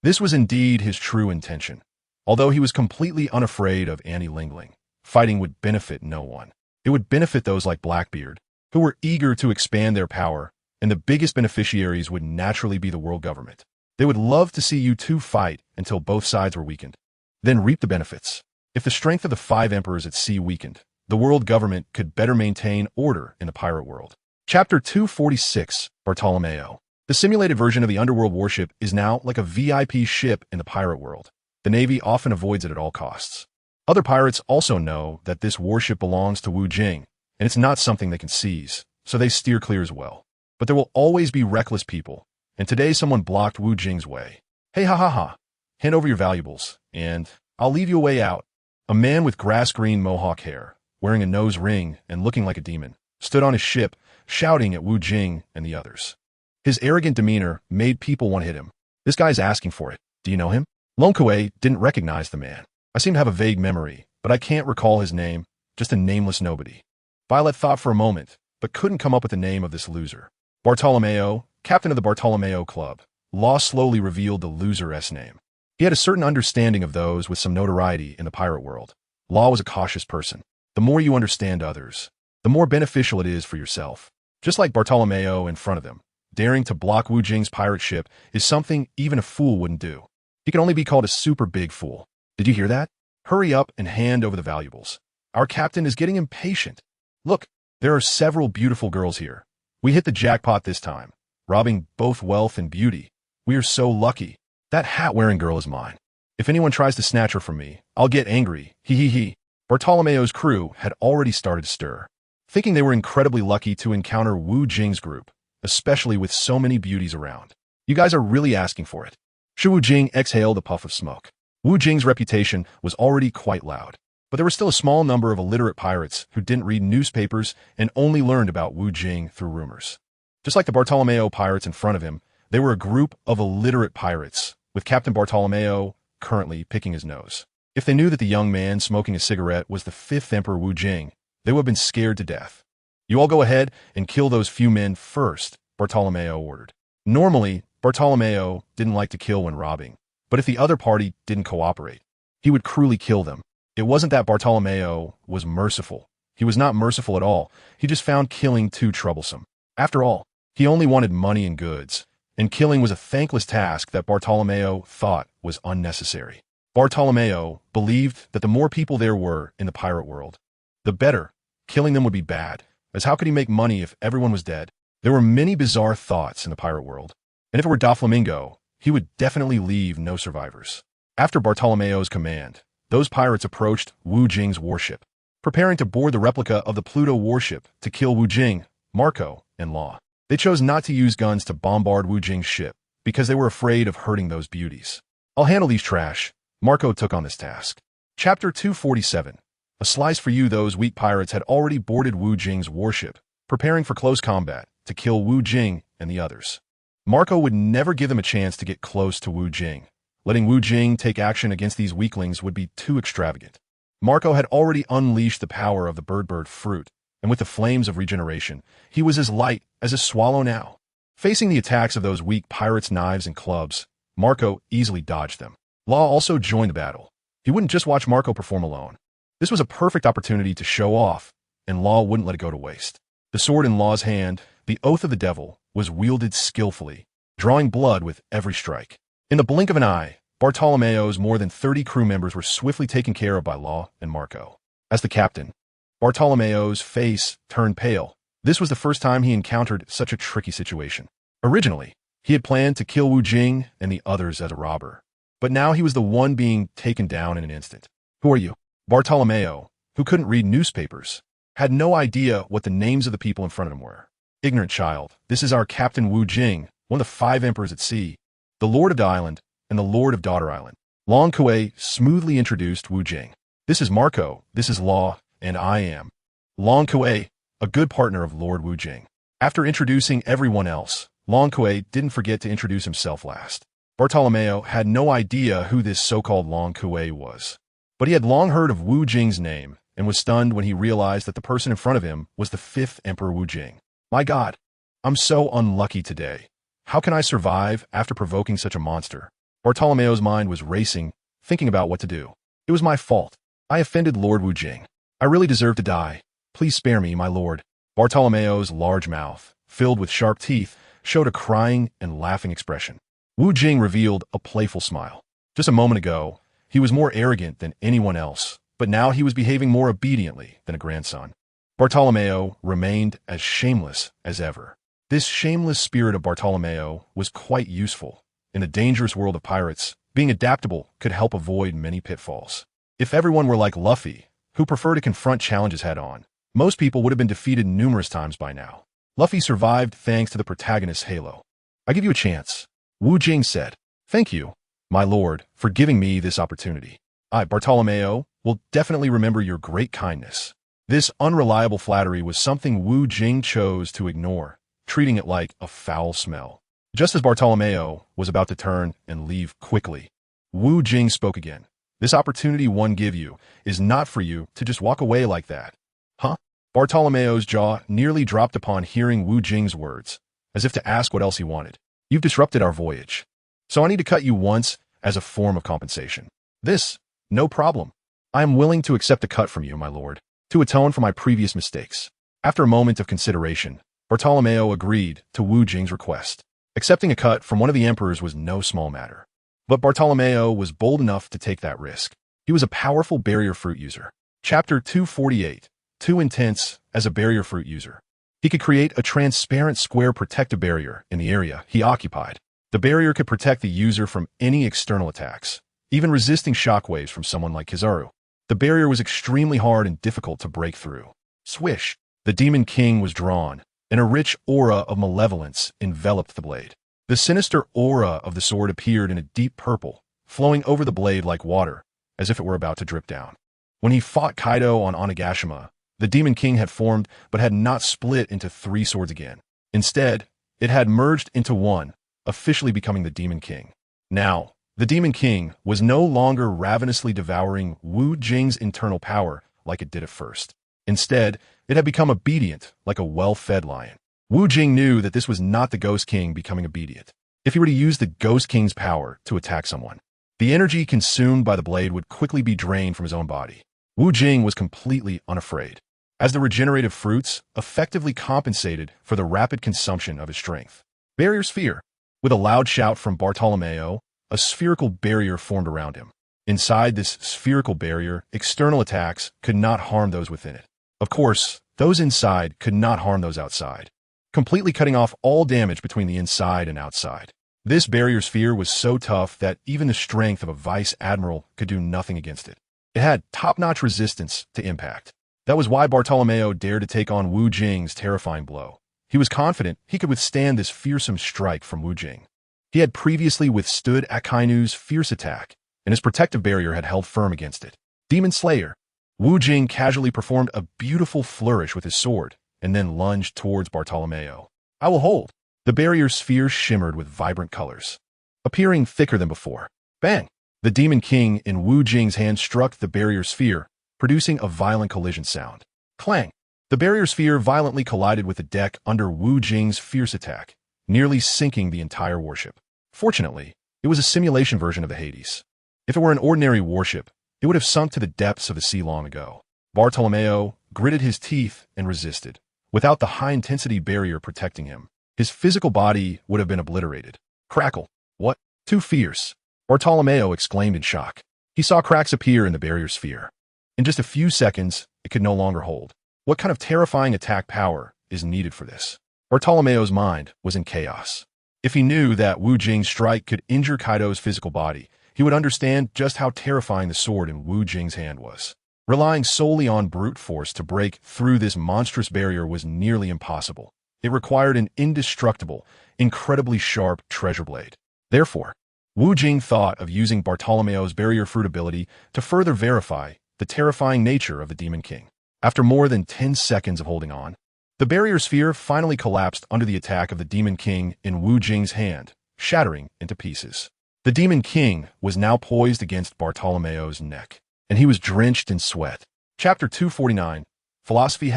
This was indeed his true intention. Although he was completely unafraid of Annie Lingling, fighting would benefit no one. It would benefit those like Blackbeard, who were eager to expand their power, and the biggest beneficiaries would naturally be the world government. They would love to see you two fight until both sides were weakened, then reap the benefits. If the strength of the 5 emperors at sea weakened, the world government could better maintain order in the pirate world. Chapter 246, Bartolomeo. The simulated version of the underworld warship is now like a VIP ship in the pirate world. The Navy often avoids it at all costs. Other pirates also know that this warship belongs to Wu Jing, and it's not something they can seize, so they steer clear as well. But there will always be reckless people, and today someone blocked Wu Jing's way. Hey, ha. Hand over your valuables, and I'll leave you a way out. A man with grass-green mohawk hair, wearing a nose ring and looking like a demon, stood on his ship, shouting at Wu Jing and the others. His arrogant demeanor made people want to hit him. This guy's asking for it. Do you know him? Lon Kuei didn't recognize the man. I seem to have a vague memory, but I can't recall his name, just a nameless nobody. Violet thought for a moment, but couldn't come up with the name of this loser. Bartolomeo, captain of the Bartolomeo Club. Law slowly revealed the loser's name. He had a certain understanding of those with some notoriety in the pirate world. Law was a cautious person. The more you understand others, the more beneficial it is for yourself. Just like Bartolomeo in front of them, daring to block Wu Jing's pirate ship is something even a fool wouldn't do. He can only be called a super big fool. Did you hear that? Hurry up and hand over the valuables. Our captain is getting impatient. Look, there are several beautiful girls here. We hit the jackpot this time, robbing both wealth and beauty. We are so lucky. That hat-wearing girl is mine. If anyone tries to snatch her from me, I'll get angry. He. Bartolomeo's crew had already started to stir, thinking they were incredibly lucky to encounter Wu Jing's group, especially with so many beauties around. You guys are really asking for it. Shi Wu Jing exhaled a puff of smoke. Wu Jing's reputation was already quite loud, but there were still a small number of illiterate pirates who didn't read newspapers and only learned about Wu Jing through rumors. Just like the Bartolomeo pirates in front of him, they were a group of illiterate pirates, with Captain Bartolomeo currently picking his nose. If they knew that the young man smoking a cigarette was the 5th Emperor Wu Jing, they would have been scared to death. You all go ahead and kill those few men first, Bartolomeo ordered. Normally, Bartolomeo didn't like to kill when robbing, but if the other party didn't cooperate, he would cruelly kill them. It wasn't that Bartolomeo was merciful. He was not merciful at all. He just found killing too troublesome. After all, he only wanted money and goods, and killing was a thankless task that Bartolomeo thought was unnecessary. Bartolomeo believed that the more people there were in the pirate world, the better. Killing them would be bad, as how could he make money if everyone was dead? There were many bizarre thoughts in the pirate world, and if it were Doflamingo, he would definitely leave no survivors. After Bartolomeo's command, those pirates approached Wu Jing's warship, preparing to board the replica of the Pluto warship to kill Wu Jing, Marco, and Law. They chose not to use guns to bombard Wu Jing's ship because they were afraid of hurting those beauties. I'll handle these trash. Marco took on this task. Chapter 247. A slice for you. Those weak pirates had already boarded Wu Jing's warship, preparing for close combat to kill Wu Jing and the others. Marco would never give them a chance to get close to Wu Jing. Letting Wu Jing take action against these weaklings would be too extravagant. Marco had already unleashed the power of the bird fruit, and with the flames of regeneration, he was as light as a swallow now. Facing the attacks of those weak pirates' knives and clubs, Marco easily dodged them. Law also joined the battle. He wouldn't just watch Marco perform alone. This was a perfect opportunity to show off, and Law wouldn't let it go to waste. The sword in Law's hand, the oath of the devil, was wielded skillfully, drawing blood with every strike. In the blink of an eye, Bartolomeo's more than 30 crew members were swiftly taken care of by Law and Marco. As the captain, Bartolomeo's face turned pale. This was the first time he encountered such a tricky situation. Originally, he had planned to kill Wu Jing and the others as a robber. But now he was the one being taken down in an instant. Who are you? Bartolomeo, who couldn't read newspapers, had no idea what the names of the people in front of him were. Ignorant child, this is our Captain Wu Jing, one of the 5 emperors at sea, the Lord of the Island and the Lord of Daughter Island. Long Kuei smoothly introduced Wu Jing. This is Marco, this is Law, and I am Long Kuei, a good partner of Lord Wu Jing. After introducing everyone else, Long Kuei didn't forget to introduce himself last. Bartolomeo had no idea who this so-called Long Kuei was, but he had long heard of Wu Jing's name and was stunned when he realized that the person in front of him was the 5th Emperor Wu Jing. My God, I'm so unlucky today. How can I survive after provoking such a monster? Bartolomeo's mind was racing, thinking about what to do. It was my fault. I offended Lord Wu Jing. I really deserve to die. Please spare me, my lord. Bartolomeo's large mouth, filled with sharp teeth, showed a crying and laughing expression. Wu Jing revealed a playful smile. Just a moment ago, he was more arrogant than anyone else, but now he was behaving more obediently than a grandson. Bartolomeo remained as shameless as ever. This shameless spirit of Bartolomeo was quite useful. In the dangerous world of pirates, being adaptable could help avoid many pitfalls. If everyone were like Luffy, who preferred to confront challenges head-on, most people would have been defeated numerous times by now. Luffy survived thanks to the protagonist's halo. I give you a chance, Wu Jing said. Thank you, my lord, for giving me this opportunity. I, Bartolomeo, will definitely remember your great kindness. This unreliable flattery was something Wu Jing chose to ignore, treating it like a foul smell. Just as Bartolomeo was about to turn and leave quickly, Wu Jing spoke again. This opportunity one give you is not for you to just walk away like that. Huh? Bartolomeo's jaw nearly dropped upon hearing Wu Jing's words, as if to ask what else he wanted. You've disrupted our voyage, so I need to cut you once as a form of compensation. This, no problem. I am willing to accept a cut from you, my lord, to atone for my previous mistakes. After a moment of consideration, Bartolomeo agreed to Wu Jing's request. Accepting a cut from one of the emperors was no small matter. But Bartolomeo was bold enough to take that risk. He was a powerful barrier fruit user. Chapter 248. Too intense as a barrier fruit user. He could create a transparent square protective barrier in the area he occupied. The barrier could protect the user from any external attacks, even resisting shockwaves from someone like Kizaru. The barrier was extremely hard and difficult to break through. Swish! The Demon King was drawn, and a rich aura of malevolence enveloped the blade. The sinister aura of the sword appeared in a deep purple, flowing over the blade like water, as if it were about to drip down. When he fought Kaido on Onigashima, the Demon King had formed but had not split into 3 swords again. Instead, it had merged into one, officially becoming the Demon King. Now, the Demon King was no longer ravenously devouring Wu Jing's internal power like it did at first. Instead, it had become obedient like a well-fed lion. Wu Jing knew that this was not the Ghost King becoming obedient. If he were to use the Ghost King's power to attack someone, the energy consumed by the blade would quickly be drained from his own body. Wu Jing was completely unafraid, as the regenerative fruits effectively compensated for the rapid consumption of his strength. Barrier Sphere. With a loud shout from Bartolomeo, a spherical barrier formed around him. Inside this spherical barrier, external attacks could not harm those within it. Of course, those inside could not harm those outside, completely cutting off all damage between the inside and outside. This barrier sphere was so tough that even the strength of a vice admiral could do nothing against it. It had top-notch resistance to impact. That was why Bartolomeo dared to take on Wu Jing's terrifying blow. He was confident he could withstand this fearsome strike from Wu Jing. He had previously withstood Akainu's fierce attack, and his protective barrier had held firm against it. Demon Slayer. Wu Jing casually performed a beautiful flourish with his sword, and then lunged towards Bartolomeo. I will hold. The barrier sphere shimmered with vibrant colors, appearing thicker than before. Bang! The Demon King in Wu Jing's hand struck the barrier sphere, producing a violent collision sound. Clang! The barrier sphere violently collided with the deck under Wu Jing's fierce attack, nearly sinking the entire warship. Fortunately, it was a simulation version of the Hades. If it were an ordinary warship, it would have sunk to the depths of the sea long ago. Bartolomeo gritted his teeth and resisted. Without the high-intensity barrier protecting him, his physical body would have been obliterated. Crackle! What? Too fierce! Bartolomeo exclaimed in shock. He saw cracks appear in the barrier sphere. In just a few seconds, it could no longer hold. What kind of terrifying attack power is needed for this? Bartolomeo's mind was in chaos. If he knew that Wu Jing's strike could injure Kaido's physical body, he would understand just how terrifying the sword in Wu Jing's hand was. Relying solely on brute force to break through this monstrous barrier was nearly impossible. It required an indestructible, incredibly sharp treasure blade. Therefore, Wu Jing thought of using Bartolomeo's barrier fruit ability to further verify the terrifying nature of the Demon King. After more than 10 seconds of holding on, the barrier sphere finally collapsed under the attack of the Demon King in Wu Jing's hand, shattering into pieces. The Demon King was now poised against Bartolomeo's neck, and he was drenched in sweat. Chapter 249. Philosophy.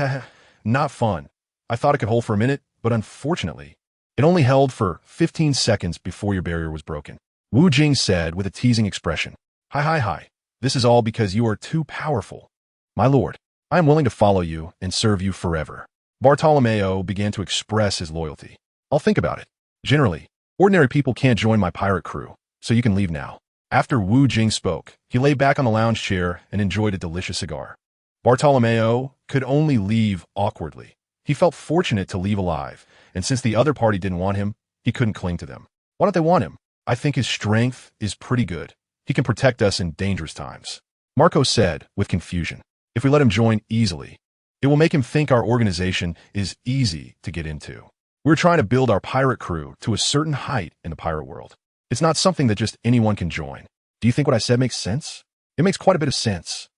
Not fun. I thought it could hold for a minute, but unfortunately, it only held for 15 seconds before your barrier was broken. Wu Jing said with a teasing expression. Hi. This is all because you are too powerful. My lord, I am willing to follow you and serve you forever. Bartolomeo began to express his loyalty. I'll think about it. Generally, ordinary people can't join my pirate crew, so you can leave now. After Wu Jing spoke, he lay back on the lounge chair and enjoyed a delicious cigar. Bartolomeo could only leave awkwardly. He felt fortunate to leave alive, and since the other party didn't want him, he couldn't cling to them. Why don't they want him? I think his strength is pretty good. He can protect us in dangerous times. Marco said with confusion. If we let him join easily, it will make him think our organization is easy to get into. We're trying to build our pirate crew to a certain height in the pirate world. It's not something that just anyone can join. Do you think what I said makes sense? It makes quite a bit of sense.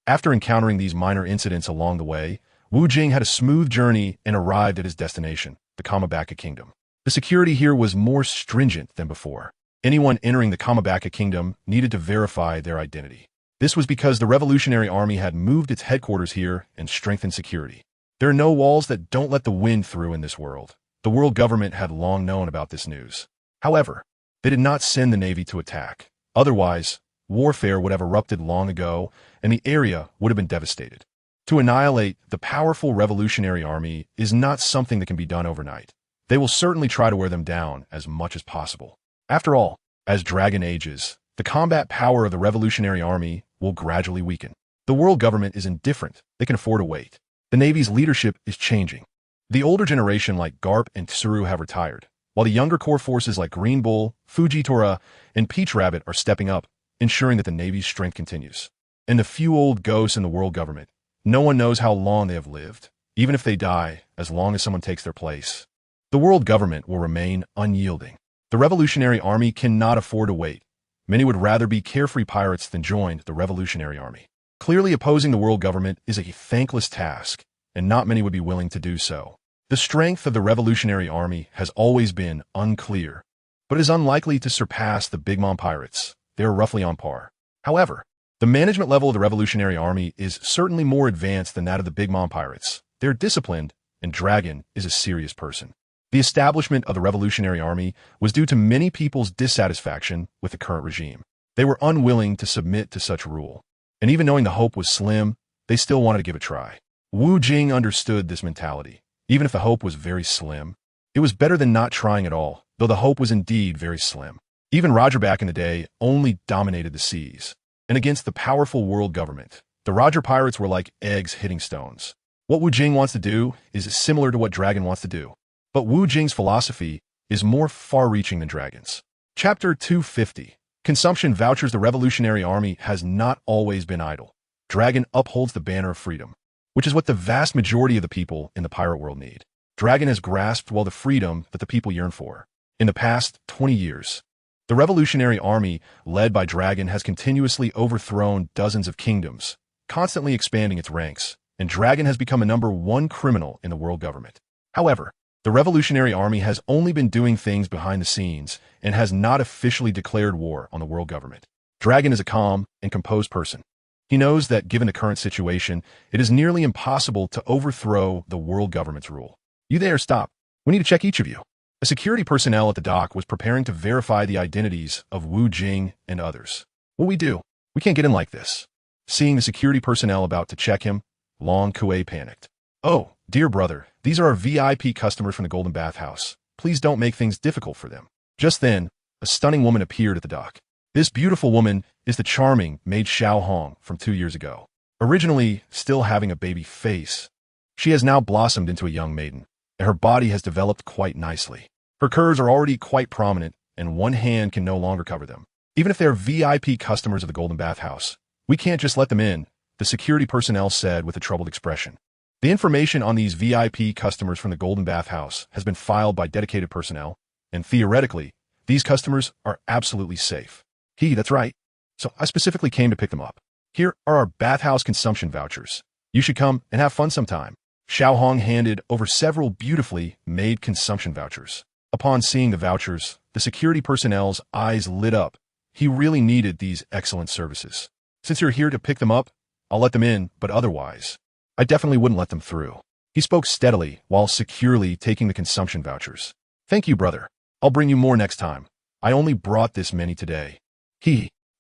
After encountering these minor incidents along the way, Wu Jing had a smooth journey and arrived at his destination, the Kamabaka Kingdom. The security here was more stringent than before. Anyone entering the Kamabaka Kingdom needed to verify their identity. This was because the Revolutionary Army had moved its headquarters here and strengthened security. There are no walls that don't let the wind through in this world. The world government had long known about this news. However, they did not send the Navy to attack. Otherwise, warfare would have erupted long ago, and the area would have been devastated. To annihilate the powerful Revolutionary Army is not something that can be done overnight. They will certainly try to wear them down as much as possible. After all, as Dragon ages, the combat power of the Revolutionary Army will gradually weaken. The world government is indifferent. They can afford to wait. The Navy's leadership is changing. The older generation like Garp and Tsuru have retired, while the younger core forces like Green Bull, Fujitora, and Peach Rabbit are stepping up, ensuring that the Navy's strength continues. And the few old ghosts in the world government, no one knows how long they have lived, even if they die, as long as someone takes their place. The world government will remain unyielding. The Revolutionary Army cannot afford to wait. Many would rather be carefree pirates than join the Revolutionary Army. Clearly opposing the world government is a thankless task, and not many would be willing to do so. The strength of the Revolutionary Army has always been unclear, but is unlikely to surpass the Big Mom pirates. They are roughly on par. However, the management level of the Revolutionary Army is certainly more advanced than that of the Big Mom pirates. They're disciplined, and Dragon is a serious person. The establishment of the Revolutionary Army was due to many people's dissatisfaction with the current regime. They were unwilling to submit to such rule, and even knowing the hope was slim, they still wanted to give it a try. Wu Jing understood this mentality. Even if the hope was very slim, it was better than not trying at all, though the hope was indeed very slim. Even Roger back in the day only dominated the seas, and against the powerful world government, the Roger pirates were like eggs hitting stones. What Wu Jing wants to do is similar to what Dragon wants to do, but Wu Jing's philosophy is more far-reaching than Dragon's. Chapter 250. Consumption vouchers. The Revolutionary Army has not always been idle. Dragon upholds the banner of freedom, which is what the vast majority of the people in the pirate world need. Dragon has grasped the freedom that the people yearn for. In the past 20 years, the Revolutionary Army, led by Dragon, has continuously overthrown dozens of kingdoms, constantly expanding its ranks, and Dragon has become a #1 criminal in the world government. However, the Revolutionary Army has only been doing things behind the scenes and has not officially declared war on the world government. Dragon is a calm and composed person. He knows that given the current situation, it is nearly impossible to overthrow the world government's rule. You there, stop. We need to check each of you. A security personnel at the dock was preparing to verify the identities of Wu Jing and others. What we do? We can't get in like this. Seeing the security personnel about to check him, Long Kue panicked. Oh, dear brother, these are our VIP customers from the Golden Bathhouse. Please don't make things difficult for them. Just then, a stunning woman appeared at the dock. This beautiful woman is the charming maid Xiao Hong from 2 years ago. Originally still having a baby face, she has now blossomed into a young maiden, and her body has developed quite nicely. Her curves are already quite prominent, and one hand can no longer cover them. Even if they're VIP customers of the Golden Bathhouse, we can't just let them in, the security personnel said with a troubled expression. The information on these VIP customers from the Golden Bathhouse has been filed by dedicated personnel, and theoretically, these customers are absolutely safe. That's right. So I specifically came to pick them up. Here are our bathhouse consumption vouchers. You should come and have fun sometime. Xiao Hong handed over several beautifully made consumption vouchers. Upon seeing the vouchers, the security personnel's eyes lit up. He really needed these excellent services. Since you're here to pick them up, I'll let them in, but otherwise, I definitely wouldn't let them through. He spoke steadily while securely taking the consumption vouchers. Thank you, brother. I'll bring you more next time. I only brought this many today.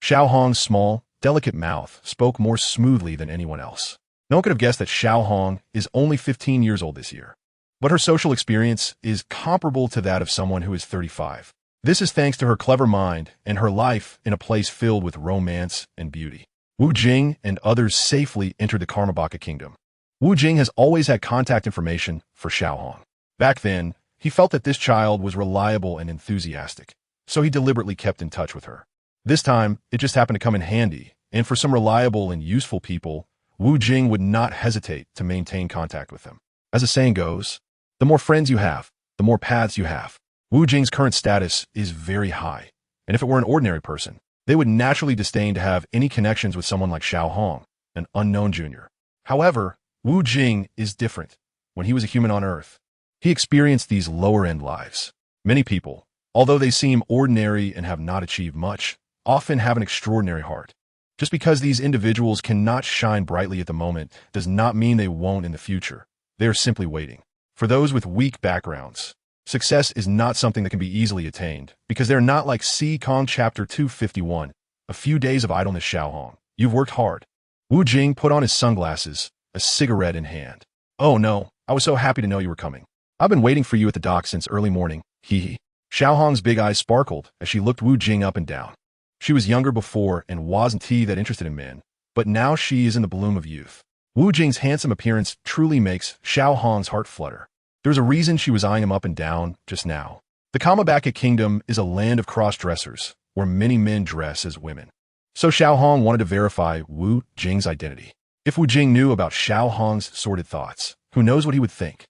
Xiao Hong's small, delicate mouth spoke more smoothly than anyone else. No one could have guessed that Xiao Hong is only 15 years old this year. But her social experience is comparable to that of someone who is 35. This is thanks to her clever mind and her life in a place filled with romance and beauty. Wu Jing and others safely entered the Karmabaka kingdom. Wu Jing has always had contact information for Xiao Hong. Back then, he felt that this child was reliable and enthusiastic, so he deliberately kept in touch with her. This time, it just happened to come in handy, and for some reliable and useful people, Wu Jing would not hesitate to maintain contact with them. As the saying goes, the more friends you have, the more paths you have. Wu Jing's current status is very high, and if it were an ordinary person, they would naturally disdain to have any connections with someone like Xiao Hong, an unknown junior. However, Wu Jing is different. When he was a human on Earth, he experienced these lower-end lives. Many people, although they seem ordinary and have not achieved much, often have an extraordinary heart. Just because these individuals cannot shine brightly at the moment does not mean they won't in the future. They are simply waiting. For those with weak backgrounds, success is not something that can be easily attained, because they're not like Si Kong Chapter 251, a few days of idleness. Xiao Hong, you've worked hard. Wu Jing put on his sunglasses, a cigarette in hand. Oh no, I was so happy to know you were coming. I've been waiting for you at the dock since early morning. Xiao Hong's big eyes sparkled as she looked Wu Jing up and down. She was younger before and wasn't that interested in men, but now she is in the bloom of youth. Wu Jing's handsome appearance truly makes Xiao Hong's heart flutter. There's a reason she was eyeing him up and down just now. The Kamabaka Kingdom is a land of cross-dressers, where many men dress as women. So Xiao Hong wanted to verify Wu Jing's identity. If Wu Jing knew about Xiao Hong's sordid thoughts, who knows what he would think?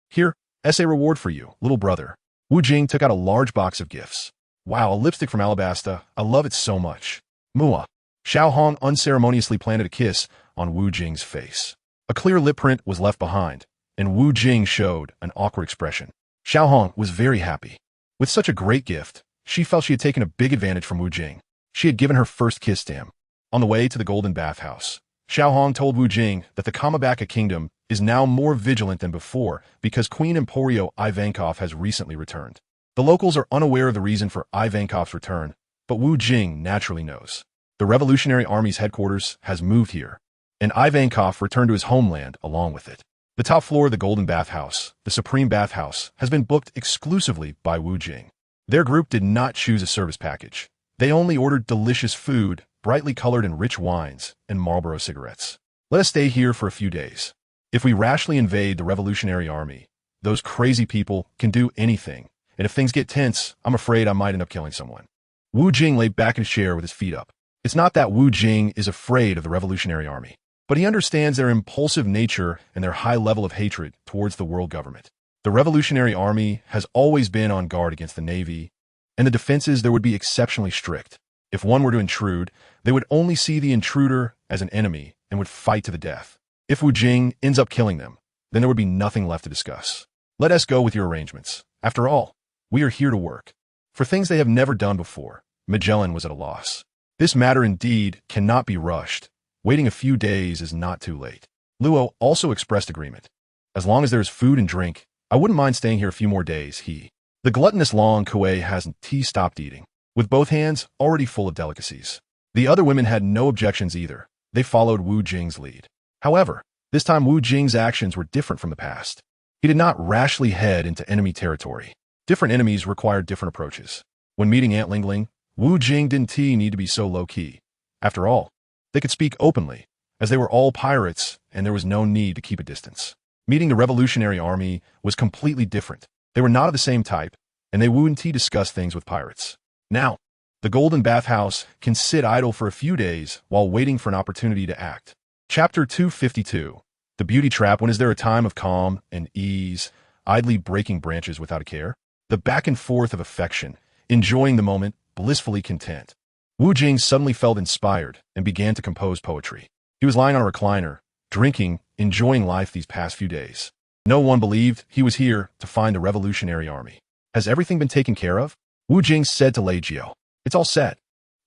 Here, as a reward for you, little brother. Wu Jing took out a large box of gifts. Wow, a lipstick from Alabasta. I love it so much. Mua. Xiao Hong unceremoniously planted a kiss on Wu Jing's face. A clear lip print was left behind, and Wu Jing showed an awkward expression. Xiao Hong was very happy. With such a great gift, she felt she had taken a big advantage from Wu Jing. She had given her first kiss to him. On the way to the Golden Bathhouse, Xiao Hong told Wu Jing that the Kamabaka Kingdom is now more vigilant than before because Queen Emporio Ivankov has recently returned. The locals are unaware of the reason for Ivankov's return, but Wu Jing naturally knows. The Revolutionary Army's headquarters has moved here, and Ivankov returned to his homeland along with it. The top floor of the Golden Bathhouse, the Supreme Bathhouse, has been booked exclusively by Wu Jing. Their group did not choose a service package. They only ordered delicious food, brightly colored and rich wines, and Marlboro cigarettes. Let us stay here for a few days. If we rashly invade the Revolutionary Army, those crazy people can do anything. And if things get tense, I'm afraid I might end up killing someone. Wu Jing lay back in his chair with his feet up. It's not that Wu Jing is afraid of the Revolutionary Army, but he understands their impulsive nature and their high level of hatred towards the world government. The Revolutionary Army has always been on guard against the Navy, and the defenses there would be exceptionally strict. If one were to intrude, they would only see the intruder as an enemy and would fight to the death. If Wu Jing ends up killing them, then there would be nothing left to discuss. Let us go with your arrangements. After all, we are here to work. For things they have never done before, Magellan was at a loss. This matter indeed cannot be rushed, Waiting a few days is not too late. Luo also expressed agreement. As long as there is food and drink, I wouldn't mind staying here a few more days, he. The gluttonous Long Kuei hasn't stopped eating, with both hands already full of delicacies. The other women had no objections either. They followed Wu Jing's lead. However, this time Wu Jing's actions were different from the past. He did not rashly head into enemy territory. Different enemies required different approaches. When meeting Ant Lingling, Wu Jing didn't need to be so low-key. After all, they could speak openly, as they were all pirates and there was no need to keep a distance. Meeting the Revolutionary Army was completely different. They were not of the same type, and they wouldn't discuss things with pirates. Now, the Golden Bathhouse can sit idle for a few days while waiting for an opportunity to act. Chapter 252. The Beauty Trap. When is there a time of calm and ease, idly breaking branches without a care? The back and forth of affection, enjoying the moment, blissfully content. Wu Jing suddenly felt inspired and began to compose poetry. He was lying on a recliner, drinking, enjoying life these past few days. No one believed he was here to find the Revolutionary Army. Has everything been taken care of? Wu Jing said to Lei Jiao. It's all set.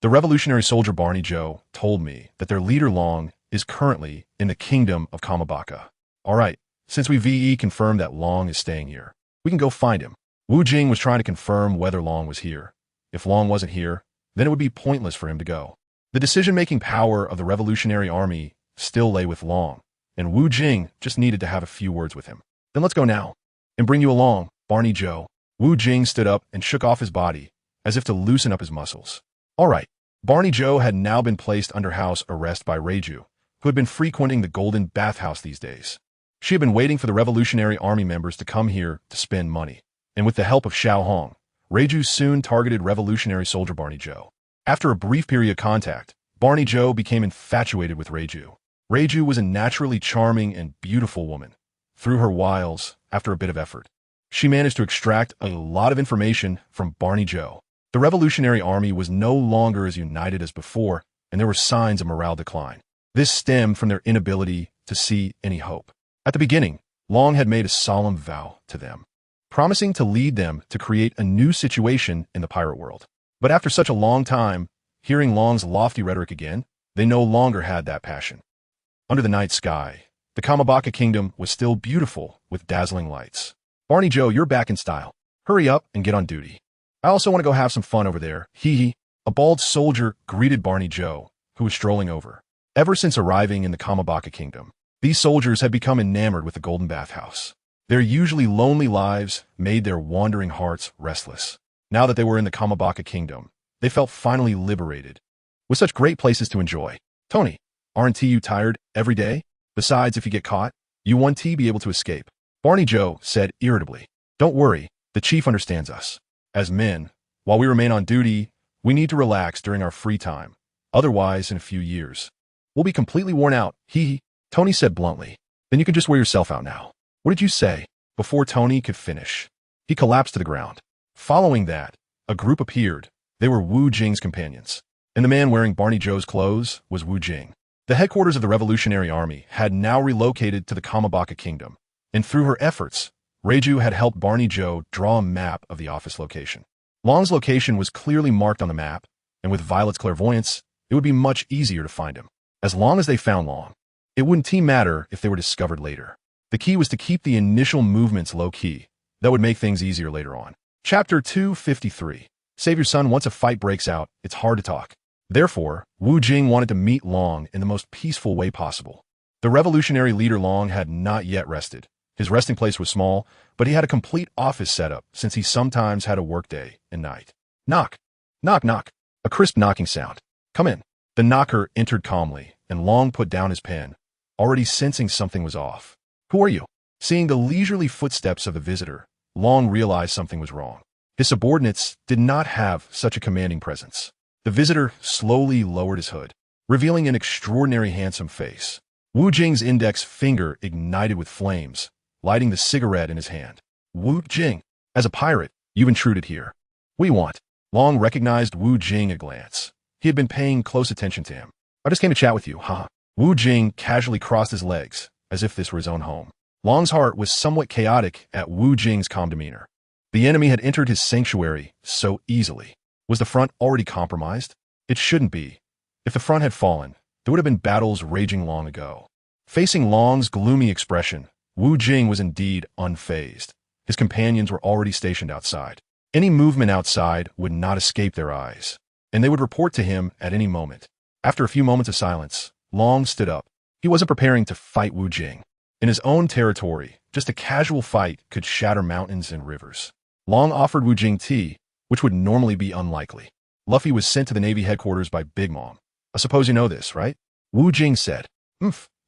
The revolutionary soldier Barney Zhou told me that their leader Long is currently in the kingdom of Kamabaka. All right, since we VE confirmed that Long is staying here, we can go find him. Wu Jing was trying to confirm whether Long was here. If Long wasn't here, then it would be pointless for him to go. The decision-making power of the Revolutionary Army still lay with Long, and Wu Jing just needed to have a few words with him. Then let's go now, and bring you along, Barney Zhou. Wu Jing stood up and shook off his body, as if to loosen up his muscles. All right, Barney Zhou had now been placed under house arrest by Reiju, who had been frequenting the Golden Bathhouse these days. She had been waiting for the Revolutionary Army members to come here to spend money, and with the help of Xiao Hong, Reiju soon targeted revolutionary soldier Barney Zhou. After a brief period of contact, Barney Zhou became infatuated with Reiju. Reiju was a naturally charming and beautiful woman. Through her wiles, after a bit of effort, she managed to extract a lot of information from Barney Zhou. The Revolutionary Army was no longer as united as before, and there were signs of morale decline. This stemmed from their inability to see any hope. At the beginning, Long had made a solemn vow to them, promising to lead them to create a new situation in the pirate world. But after such a long time, hearing Long's lofty rhetoric again, they no longer had that passion. Under the night sky, the Kamabaka kingdom was still beautiful with dazzling lights. Barney Zhou, you're back in style. Hurry up and get on duty. I also want to go have some fun over there. Hee. A bald soldier greeted Barney Zhou, who was strolling over. Ever since arriving in the Kamabaka kingdom, these soldiers had become enamored with the Golden Bathhouse. Their usually lonely lives made their wandering hearts restless. Now that they were in the Kamabaka kingdom, they felt finally liberated, with such great places to enjoy. Tony, aren't you tired every day? Besides, if you get caught, you won't be able to escape. Barney Zhou said irritably. Don't worry, the chief understands us. As men, while we remain on duty, we need to relax during our free time. Otherwise, in a few years, we'll be completely worn out. Hee. Tony said bluntly. Then you can just wear yourself out now. What did you say? Before Tony could finish, he collapsed to the ground. Following that, a group appeared. They were Wu Jing's companions, and the man wearing Barney Zhou's clothes was Wu Jing. The headquarters of the Revolutionary Army had now relocated to the Kamabaka kingdom, and through her efforts, Reiju had helped Barney Zhou draw a map of the office location. Long's location was clearly marked on the map, and with Violet's clairvoyance, it would be much easier to find him. As long as they found Long, it wouldn't matter if they were discovered later. The key was to keep the initial movements low-key. That would make things easier later on. Chapter 253. Save your son. Once a fight breaks out, it's hard to talk. Therefore, Wu Jing wanted to meet Long in the most peaceful way possible. The revolutionary leader Long had not yet rested. His resting place was small, but he had a complete office setup since he sometimes had a workday and night. Knock. Knock, knock. A crisp knocking sound. Come in. The knocker entered calmly, and Long put down his pen, already sensing something was off. Who are you? Seeing the leisurely footsteps of the visitor, Long realized something was wrong. His subordinates did not have such a commanding presence. The visitor slowly lowered his hood, revealing an extraordinary handsome face. Wu Jing's index finger ignited with flames, lighting the cigarette in his hand. Wu Jing, as a pirate, you've intruded here. What do you want? Long recognized Wu Jing at a glance. He had been paying close attention to him. I just came to chat with you, huh? Wu Jing casually crossed his legs, as if this were his own home. Long's heart was somewhat chaotic at Wu Jing's calm demeanor. The enemy had entered his sanctuary so easily. Was the front already compromised? It shouldn't be. If the front had fallen, there would have been battles raging long ago. Facing Long's gloomy expression, Wu Jing was indeed unfazed. His companions were already stationed outside. Any movement outside would not escape their eyes, and they would report to him at any moment. After a few moments of silence, Long stood up. He wasn't preparing to fight Wu Jing. In his own territory, just a casual fight could shatter mountains and rivers. Long offered Wu Jing tea, which would normally be unlikely. Luffy was sent to the Navy headquarters by Big Mom. I suppose you know this, right? Wu Jing said.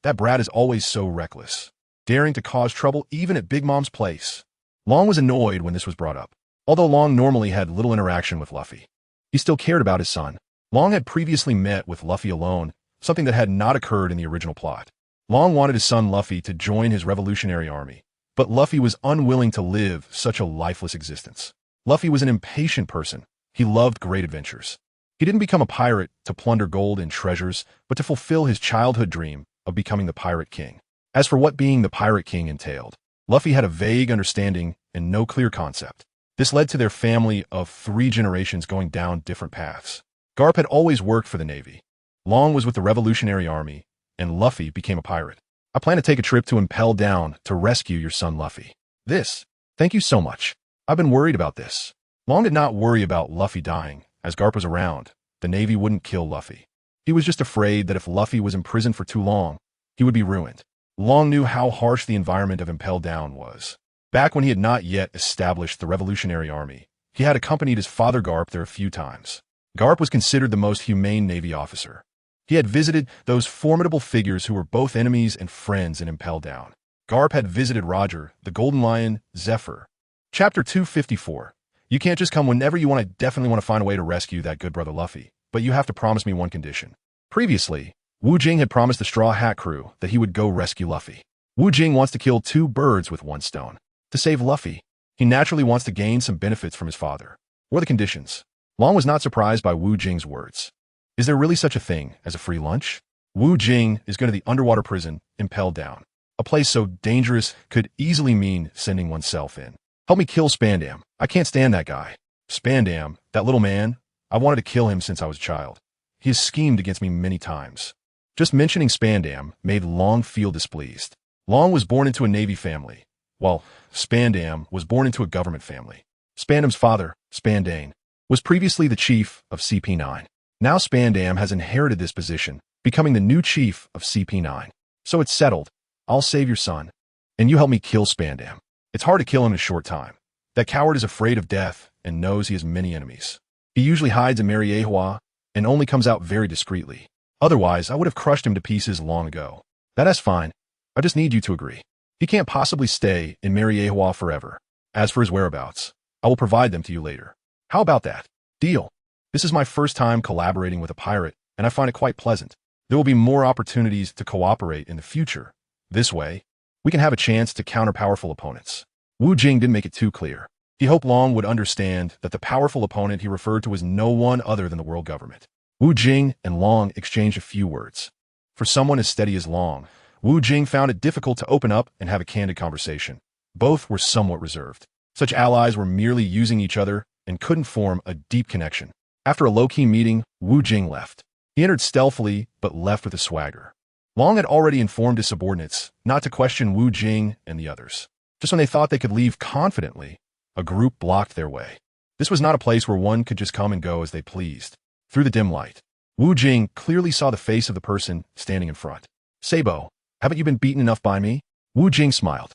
That brat is always so reckless, daring to cause trouble even at Big Mom's place. Long was annoyed when this was brought up. Although Long normally had little interaction with Luffy, he still cared about his son. Long had previously met with Luffy alone, something that had not occurred in the original plot. Long wanted his son Luffy to join his revolutionary army, but Luffy was unwilling to live such a lifeless existence. Luffy was an impatient person. He loved great adventures. He didn't become a pirate to plunder gold and treasures, but to fulfill his childhood dream of becoming the Pirate King. As for what being the Pirate King entailed, Luffy had a vague understanding and no clear concept. This led to their family of 3 generations going down different paths. Garp had always worked for the Navy. Long was with the Revolutionary Army, and Luffy became a pirate. I plan to take a trip to Impel Down to rescue your son Luffy. Thank you so much. I've been worried about this. Long did not worry about Luffy dying. As Garp was around, the Navy wouldn't kill Luffy. He was just afraid that if Luffy was imprisoned for too long, he would be ruined. Long knew how harsh the environment of Impel Down was. Back when he had not yet established the Revolutionary Army, he had accompanied his father Garp there a few times. Garp was considered the most humane Navy officer. He had visited those formidable figures who were both enemies and friends in Impel Down. Garp had visited Roger, the Golden Lion, Zephyr. Chapter 254. You can't just come whenever you want. I definitely want to find a way to rescue that good brother Luffy, but you have to promise me one condition. Previously, Wu Jing had promised the Straw Hat crew that he would go rescue Luffy. Wu Jing wants to kill 2 birds with 1 stone. To save Luffy, he naturally wants to gain some benefits from his father. What are the conditions? Long was not surprised by Wu Jing's words. Is there really such a thing as a free lunch? Wu Jing is going to the underwater prison, Impel Down. A place so dangerous could easily mean sending oneself in. Help me kill Spandam. I can't stand that guy. Spandam, that little man, I wanted to kill him since I was a child. He has schemed against me many times. Just mentioning Spandam made Long feel displeased. Long was born into a Navy family, while Spandam was born into a government family. Spandam's father, Spandane, was previously the chief of CP9. Now Spandam has inherited this position, becoming the new chief of CP9. So it's settled. I'll save your son, and you help me kill Spandam. It's hard to kill him in a short time. That coward is afraid of death and knows he has many enemies. He usually hides in Miraculously and only comes out very discreetly. Otherwise, I would have crushed him to pieces long ago. That's fine. I just need you to agree. He can't possibly stay in Miraculously forever. As for his whereabouts, I will provide them to you later. How about that? Deal. This is my first time collaborating with a pirate, and I find it quite pleasant. There will be more opportunities to cooperate in the future. This way, we can have a chance to counter powerful opponents. Wu Jing didn't make it too clear. He hoped Long would understand that the powerful opponent he referred to was no one other than the world government. Wu Jing and Long exchanged a few words. For someone as steady as Long, Wu Jing found it difficult to open up and have a candid conversation. Both were somewhat reserved. Such allies were merely using each other and couldn't form a deep connection. After a low-key meeting, Wu Jing left. He entered stealthily, but left with a swagger. Long had already informed his subordinates not to question Wu Jing and the others. Just when they thought they could leave confidently, a group blocked their way. This was not a place where one could just come and go as they pleased. Through the dim light, Wu Jing clearly saw the face of the person standing in front. Sabo, haven't you been beaten enough by me? Wu Jing smiled.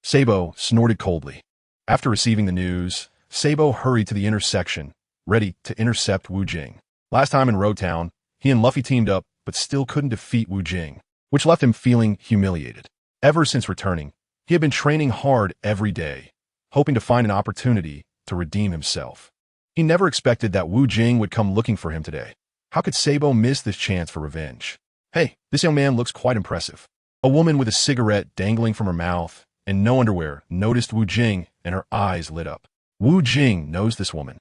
Sabo snorted coldly. After receiving the news, Sabo hurried to the intersection, ready to intercept Wu Jing. Last time in Road Town, he and Luffy teamed up, but still couldn't defeat Wu Jing, which left him feeling humiliated. Ever since returning, he had been training hard every day, hoping to find an opportunity to redeem himself. He never expected that Wu Jing would come looking for him today. How could Sabo miss this chance for revenge? Hey, this young man looks quite impressive. A woman with a cigarette dangling from her mouth and no underwear noticed Wu Jing, and her eyes lit up. Wu Jing knows this woman.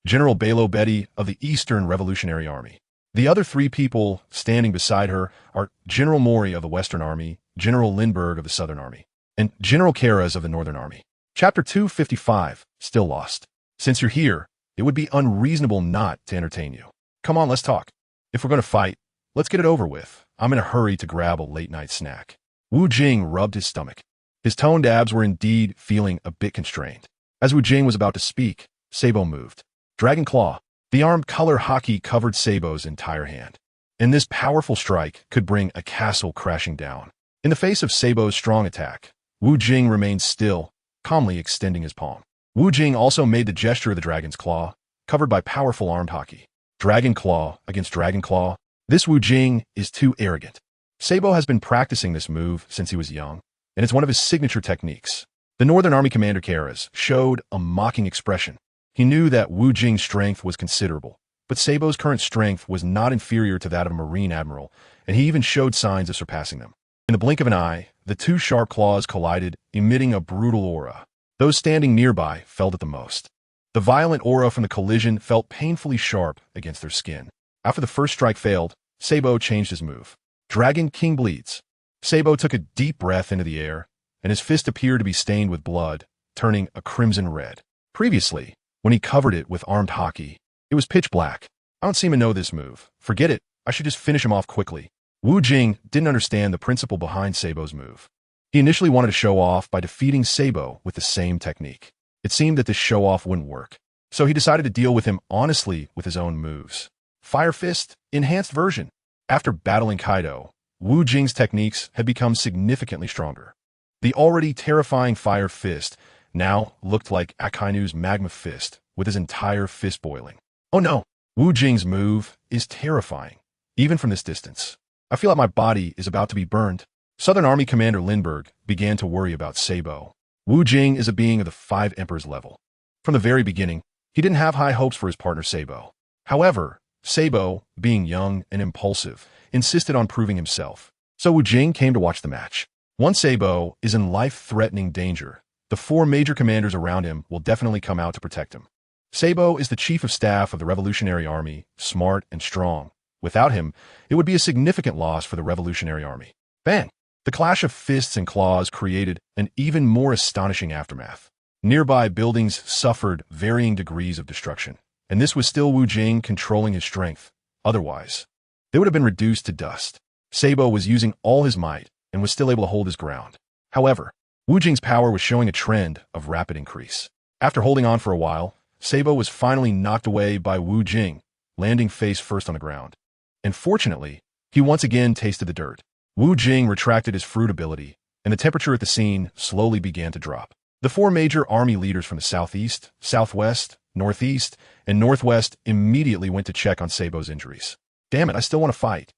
General Balo Betty of the Eastern Revolutionary Army. The other 3 people standing beside her are General Mori of the Western Army, General Lindbergh of the Southern Army, and General Karas of the Northern Army. Chapter 255, Still Lost. Since you're here, it would be unreasonable not to entertain you. Come on, let's talk. If we're going to fight, Let's get it over with. I'm in a hurry to grab a late-night snack. Wu Jing rubbed his stomach. His toned abs were indeed feeling a bit constrained. As Wu Jing was about to speak, Sabo moved. Dragon Claw. The armed color hockey covered Sabo's entire hand. And this powerful strike could bring a castle crashing down. In the face of Sabo's strong attack, Wu Jing remained still, calmly extending his palm. Wu Jing also made the gesture of the Dragon's Claw, covered by powerful armed hockey. Dragon Claw against Dragon Claw. This Wu Jing is too arrogant. Sabo has been practicing this move since he was young, and it's one of his signature techniques. The Northern Army Commander Karas showed a mocking expression. He knew that Wu Jing's strength was considerable, but Sabo's current strength was not inferior to that of a Marine Admiral, and he even showed signs of surpassing them. In the blink of an eye, the two sharp claws collided, emitting a brutal aura. Those standing nearby felt it the most. The violent aura from the collision felt painfully sharp against their skin. After the first strike failed, Sabo changed his move. Dragon King bleeds. Sabo took a deep breath into the air, and his fist appeared to be stained with blood, turning a crimson red. Previously, when he covered it with armed hockey, it was pitch black. I don't seem to know this move. Forget it. I should just finish him off quickly. Wu Jing didn't understand the principle behind Sabo's move. He initially wanted to show off by defeating Sabo with the same technique. It seemed that this show-off wouldn't work, so he decided to deal with him honestly with his own moves. Fire Fist, enhanced version. After battling Kaido, Wu Jing's techniques had become significantly stronger. The already terrifying Fire Fist now looked like Akainu's Magma Fist, with his entire fist boiling. Oh no! Wu Jing's move is terrifying, even from this distance. I feel like my body is about to be burned. Southern Army Commander Lindbergh began to worry about Sabo. Wu Jing is a being of the Five Emperors level. From the very beginning, he didn't have high hopes for his partner Sabo. However, Sabo, being young and impulsive, insisted on proving himself. So Wu Jing came to watch the match. Once Sabo is in life-threatening danger, the four major commanders around him will definitely come out to protect him. Sabo is the chief of staff of the Revolutionary Army, smart and strong. Without him, it would be a significant loss for the Revolutionary Army. Bang! The clash of fists and claws created an even more astonishing aftermath. Nearby buildings suffered varying degrees of destruction, and this was still Wu Jing controlling his strength. Otherwise, they would have been reduced to dust. Sabo was using all his might and was still able to hold his ground. However, Wu Jing's power was showing a trend of rapid increase. After holding on for a while, Sabo was finally knocked away by Wu Jing, landing face first on the ground. And fortunately, he once again tasted the dirt. Wu Jing retracted his fruit ability, and the temperature at the scene slowly began to drop. The four major army leaders from the southeast, southwest, northeast, and northwest immediately went to check on Sabo's injuries. Damn it, I still want to fight.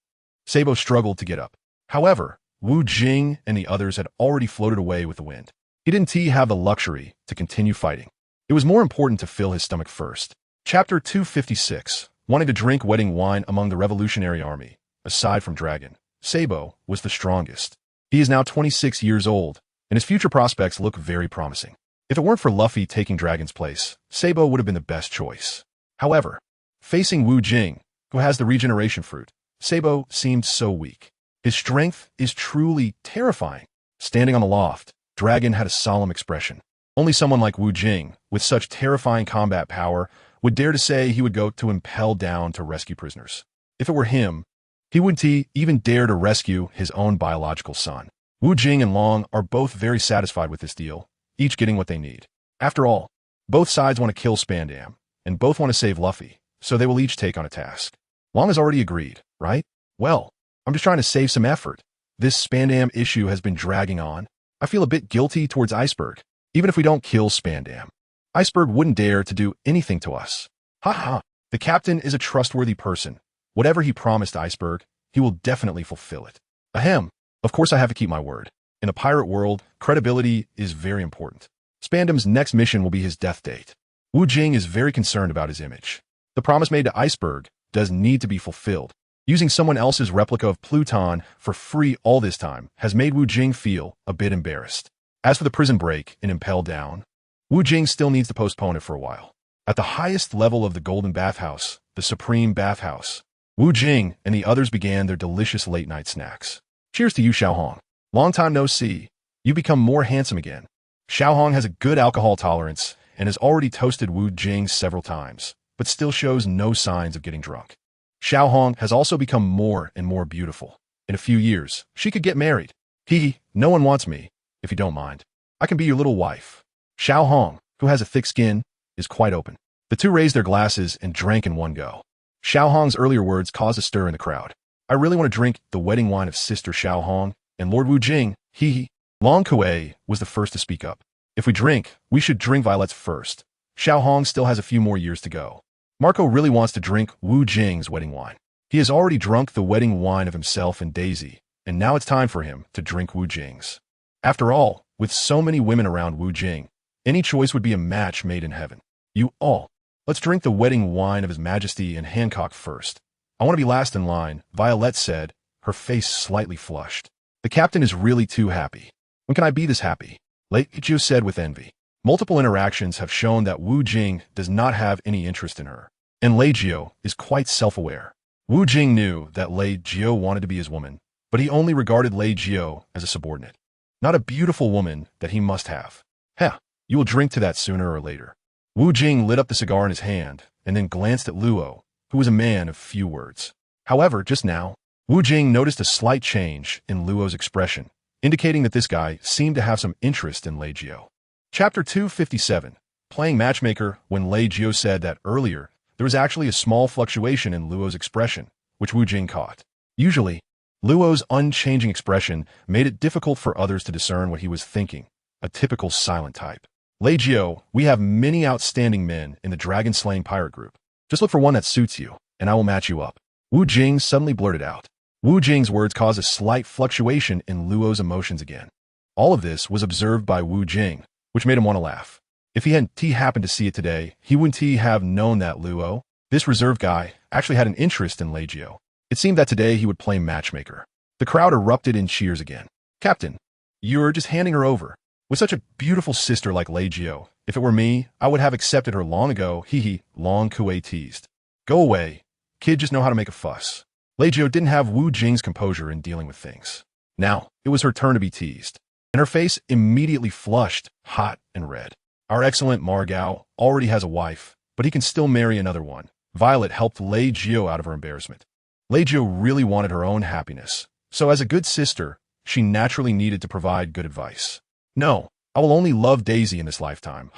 Sabo struggled to get up. However, Wu Jing and the others had already floated away with the wind. He didn't have the luxury to continue fighting. It was more important to fill his stomach first. Chapter 256. Wanting to drink wedding wine among the Revolutionary Army. Aside from Dragon, Sabo was the strongest. He is now 26 years old, and his future prospects look very promising. If it weren't for Luffy taking Dragon's place, Sabo would have been the best choice. However, facing Wu Jing, who has the regeneration fruit, Sabo seemed so weak. His strength is truly terrifying. Standing on the loft, Dragon had a solemn expression. Only someone like Wu Jing, with such terrifying combat power, would dare to say he would go to impel down to rescue prisoners. If it were him, he wouldn't even dare to rescue his own biological son. Wu Jing and Long are both very satisfied with this deal, each getting what they need. After all, both sides want to kill Spandam, and both want to save Luffy, so they will each take on a task. Long has already agreed, right? Well, I'm just trying to save some effort. This Spandam issue has been dragging on. I feel a bit guilty towards Iceberg. Even if we don't kill Spandam, Iceberg wouldn't dare to do anything to us. Ha. The captain is a trustworthy person. Whatever he promised Iceberg, he will definitely fulfill it. Ahem. Of course I have to keep my word. In a pirate world, credibility is very important. Spandam's next mission will be his death date. Wu Jing is very concerned about his image. The promise made to Iceberg does need to be fulfilled. Using someone else's replica of Pluton for free all this time has made Wu Jing feel a bit embarrassed. As for the prison break and impel down, Wu Jing still needs to postpone it for a while. At the highest level of the Golden Bathhouse, the Supreme Bathhouse, Wu Jing and the others began their delicious late-night snacks. Cheers to you, Xiaohong. Long time no see. You've become more handsome again. Xiaohong has a good alcohol tolerance and has already toasted Wu Jing several times, but still shows no signs of getting drunk. Xiao Hong has also become more and more beautiful. In a few years, she could get married. No one wants me, if you don't mind. I can be your little wife. Xiao Hong, who has a thick skin, is quite open. The two raised their glasses and drank in one go. Xiao Hong's earlier words caused a stir in the crowd. I really want to drink the wedding wine of Sister Xiao Hong and Lord Wu Jing. Long Kuei was the first to speak up. If we drink, we should drink violets first. Xiao Hong still has a few more years to go. Marco really wants to drink Wu Jing's wedding wine. He has already drunk the wedding wine of himself and Daisy, and now it's time for him to drink Wu Jing's. After all, with so many women around Wu Jing, any choice would be a match made in heaven. Let's drink the wedding wine of His Majesty and Hancock first. I want to be last in line, Violet said, her face slightly flushed. The captain is really too happy. When can I be this happy? Lei Jiu said with envy. Multiple interactions have shown that Wu Jing does not have any interest in her, and Lei Jiu is quite self-aware. Wu Jing knew that Lei Jiu wanted to be his woman, but he only regarded Lei Jiu as a subordinate, not a beautiful woman that he must have. You will drink to that sooner or later. Wu Jing lit up the cigar in his hand and then glanced at Luo, who was a man of few words. However, just now, Wu Jing noticed a slight change in Luo's expression, indicating that this guy seemed to have some interest in Lei Jiu. Chapter 257, Playing Matchmaker. When Lei Jiu said that earlier, there was actually a small fluctuation in Luo's expression, which Wu Jing caught. Usually, Luo's unchanging expression made it difficult for others to discern what he was thinking, a typical silent type. Lei Jiu, we have many outstanding men in the dragon-slaying pirate group. Just look for one that suits you, and I will match you up. Wu Jing suddenly blurted out. Wu Jing's words caused a slight fluctuation in Luo's emotions again. All of this was observed by Wu Jing, which made him want to laugh. If he hadn't happened to see it today, he wouldn't have known that Luo, this reserved guy, actually had an interest in Lei Jiu. It seemed that today he would play matchmaker. The crowd erupted in cheers again. Captain, you're just handing her over. With such a beautiful sister like Lei Jiu, if it were me, I would have accepted her long ago. Long Kuei teased. Go away. Kid just know how to make a fuss. Lei Jiu didn't have Wu Jing's composure in dealing with things. Now, it was her turn to be teased, and her face immediately flushed, hot and red. Our excellent Margao already has a wife, but he can still marry another one. Violet helped Lei Jiu out of her embarrassment. Lei Jiu really wanted her own happiness, so as a good sister, she naturally needed to provide good advice. No, I will only love Daisy in this lifetime.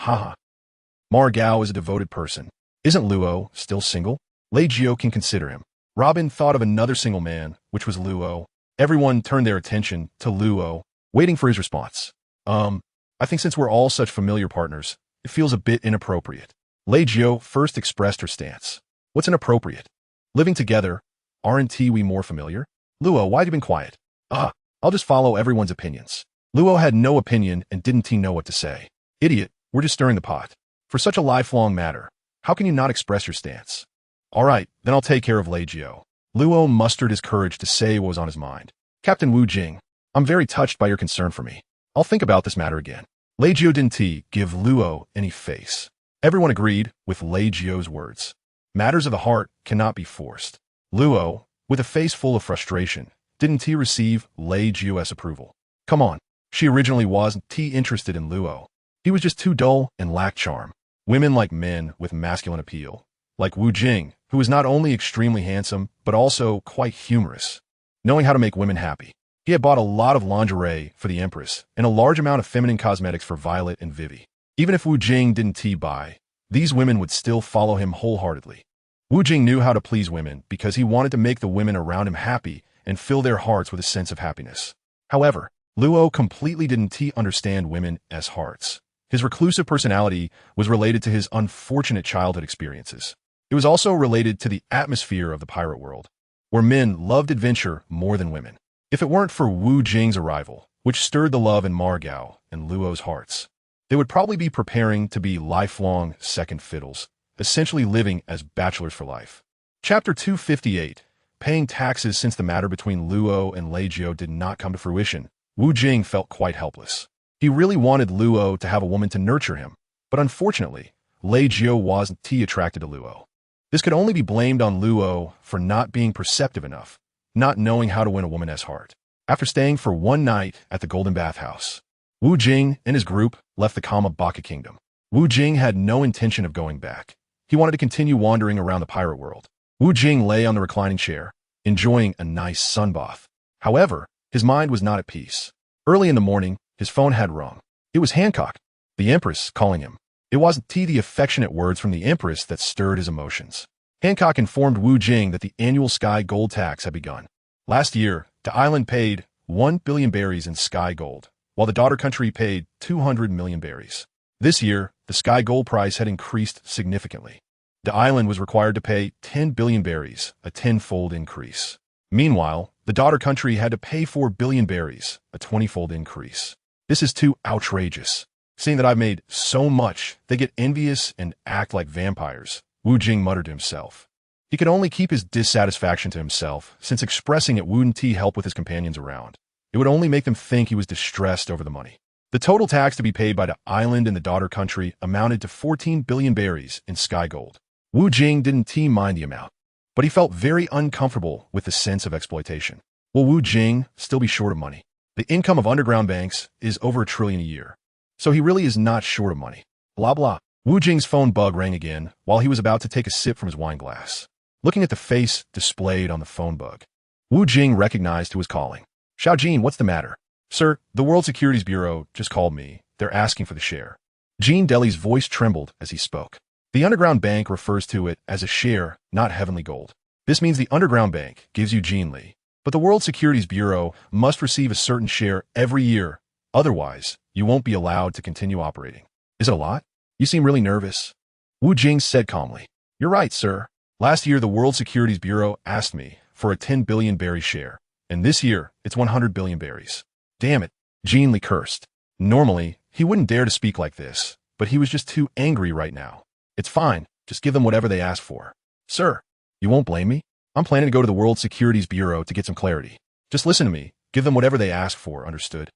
Margao is a devoted person. Isn't Luo still single? Lei Jiu can consider him. Robin thought of another single man, which was Luo. Everyone turned their attention to Luo, waiting for his response. I think since we're all such familiar partners, it feels a bit inappropriate. Lei Jiu first expressed her stance. What's inappropriate? Living together, aren't we more familiar? Luo, why have you been quiet? I'll just follow everyone's opinions. Luo had no opinion and didn't know what to say. Idiot, we're just stirring the pot. For such a lifelong matter, how can you not express your stance? All right, then I'll take care of Lei Jiu. Luo mustered his courage to say what was on his mind. Captain Wu Jing, I'm very touched by your concern for me. I'll think about this matter again. Lei Jiu didn't give Luo any face. Everyone agreed with Lei Jiu's words. Matters of the heart cannot be forced. Luo, with a face full of frustration, didn't receive Lei Jiu's approval. Come on. She originally wasn't interested in Luo. He was just too dull and lacked charm. Women like men with masculine appeal, like Wu Jing, who was not only extremely handsome, but also quite humorous, knowing how to make women happy. He had bought a lot of lingerie for the Empress and a large amount of feminine cosmetics for Violet and Vivi. Even if Wu Jing didn't buy, these women would still follow him wholeheartedly. Wu Jing knew how to please women because he wanted to make the women around him happy and fill their hearts with a sense of happiness. However, Luo completely didn't understand women as hearts. His reclusive personality was related to his unfortunate childhood experiences. It was also related to the atmosphere of the pirate world, where men loved adventure more than women. If it weren't for Wu Jing's arrival, which stirred the love in Margao and Luo's hearts, they would probably be preparing to be lifelong second fiddles, essentially living as bachelors for life. Chapter 258, Paying Taxes. Since the matter between Luo and Lei Jiu did not come to fruition, Wu Jing felt quite helpless. He really wanted Luo to have a woman to nurture him, but unfortunately, Lei Jiu wasn't attracted to Luo. This could only be blamed on Luo for not being perceptive enough, not knowing how to win a woman's heart. After staying for one night at the Golden Bathhouse, Wu Jing and his group left the Kamabaka Kingdom. Wu Jing had no intention of going back. He wanted to continue wandering around the pirate world. Wu Jing lay on the reclining chair, enjoying a nice sun bath. However, his mind was not at peace. Early in the morning, his phone had rung. It was Hancock, the Empress, calling him. It wasn't the affectionate words from the Empress that stirred his emotions. Hancock informed Wu Jing that the annual Sky Gold tax had begun. Last year, the island paid 1 billion berries in Sky Gold, while the daughter country paid 200 million berries. This year, the Sky Gold price had increased significantly. The island was required to pay 10 billion berries, a tenfold increase. Meanwhile, the daughter country had to pay 4 billion berries, a 20-fold increase. This is too outrageous. Seeing that I've made so much, they get envious and act like vampires, Wu Jing muttered to himself. He could only keep his dissatisfaction to himself, since expressing it wouldn't help with his companions around. It would only make them think he was distressed over the money. The total tax to be paid by the island and the daughter country amounted to 14 billion berries in Sky Gold. Wu Jing didn't mind the amount, but he felt very uncomfortable with the sense of exploitation. Will Wu Jing still be short of money? The income of underground banks is over $1 trillion a year, so he really is not short of money. Blah blah. Wu Jing's phone bug rang again while he was about to take a sip from his wine glass. Looking at the face displayed on the phone bug, Wu Jing recognized who was calling. Xiao, what's the matter? Sir, the World Securities Bureau just called me. They're asking for the share. Gene Deli's voice trembled as he spoke. The underground bank refers to it as a share, not heavenly gold. This means the underground bank gives you Gene Li, but the World Securities Bureau must receive a certain share every year. Otherwise, you won't be allowed to continue operating. Is it a lot? You seem really nervous. Wu Jing said calmly. You're right, sir. Last year, the World Securities Bureau asked me for a 10 billion berry share, and this year, it's 100 billion berries. Damn it, Gene Li cursed. Normally, he wouldn't dare to speak like this, but he was just too angry right now. It's fine, just give them whatever they ask for. Sir, you won't blame me? I'm planning to go to the World Securities Bureau to get some clarity. Just listen to me, give them whatever they ask for, understood?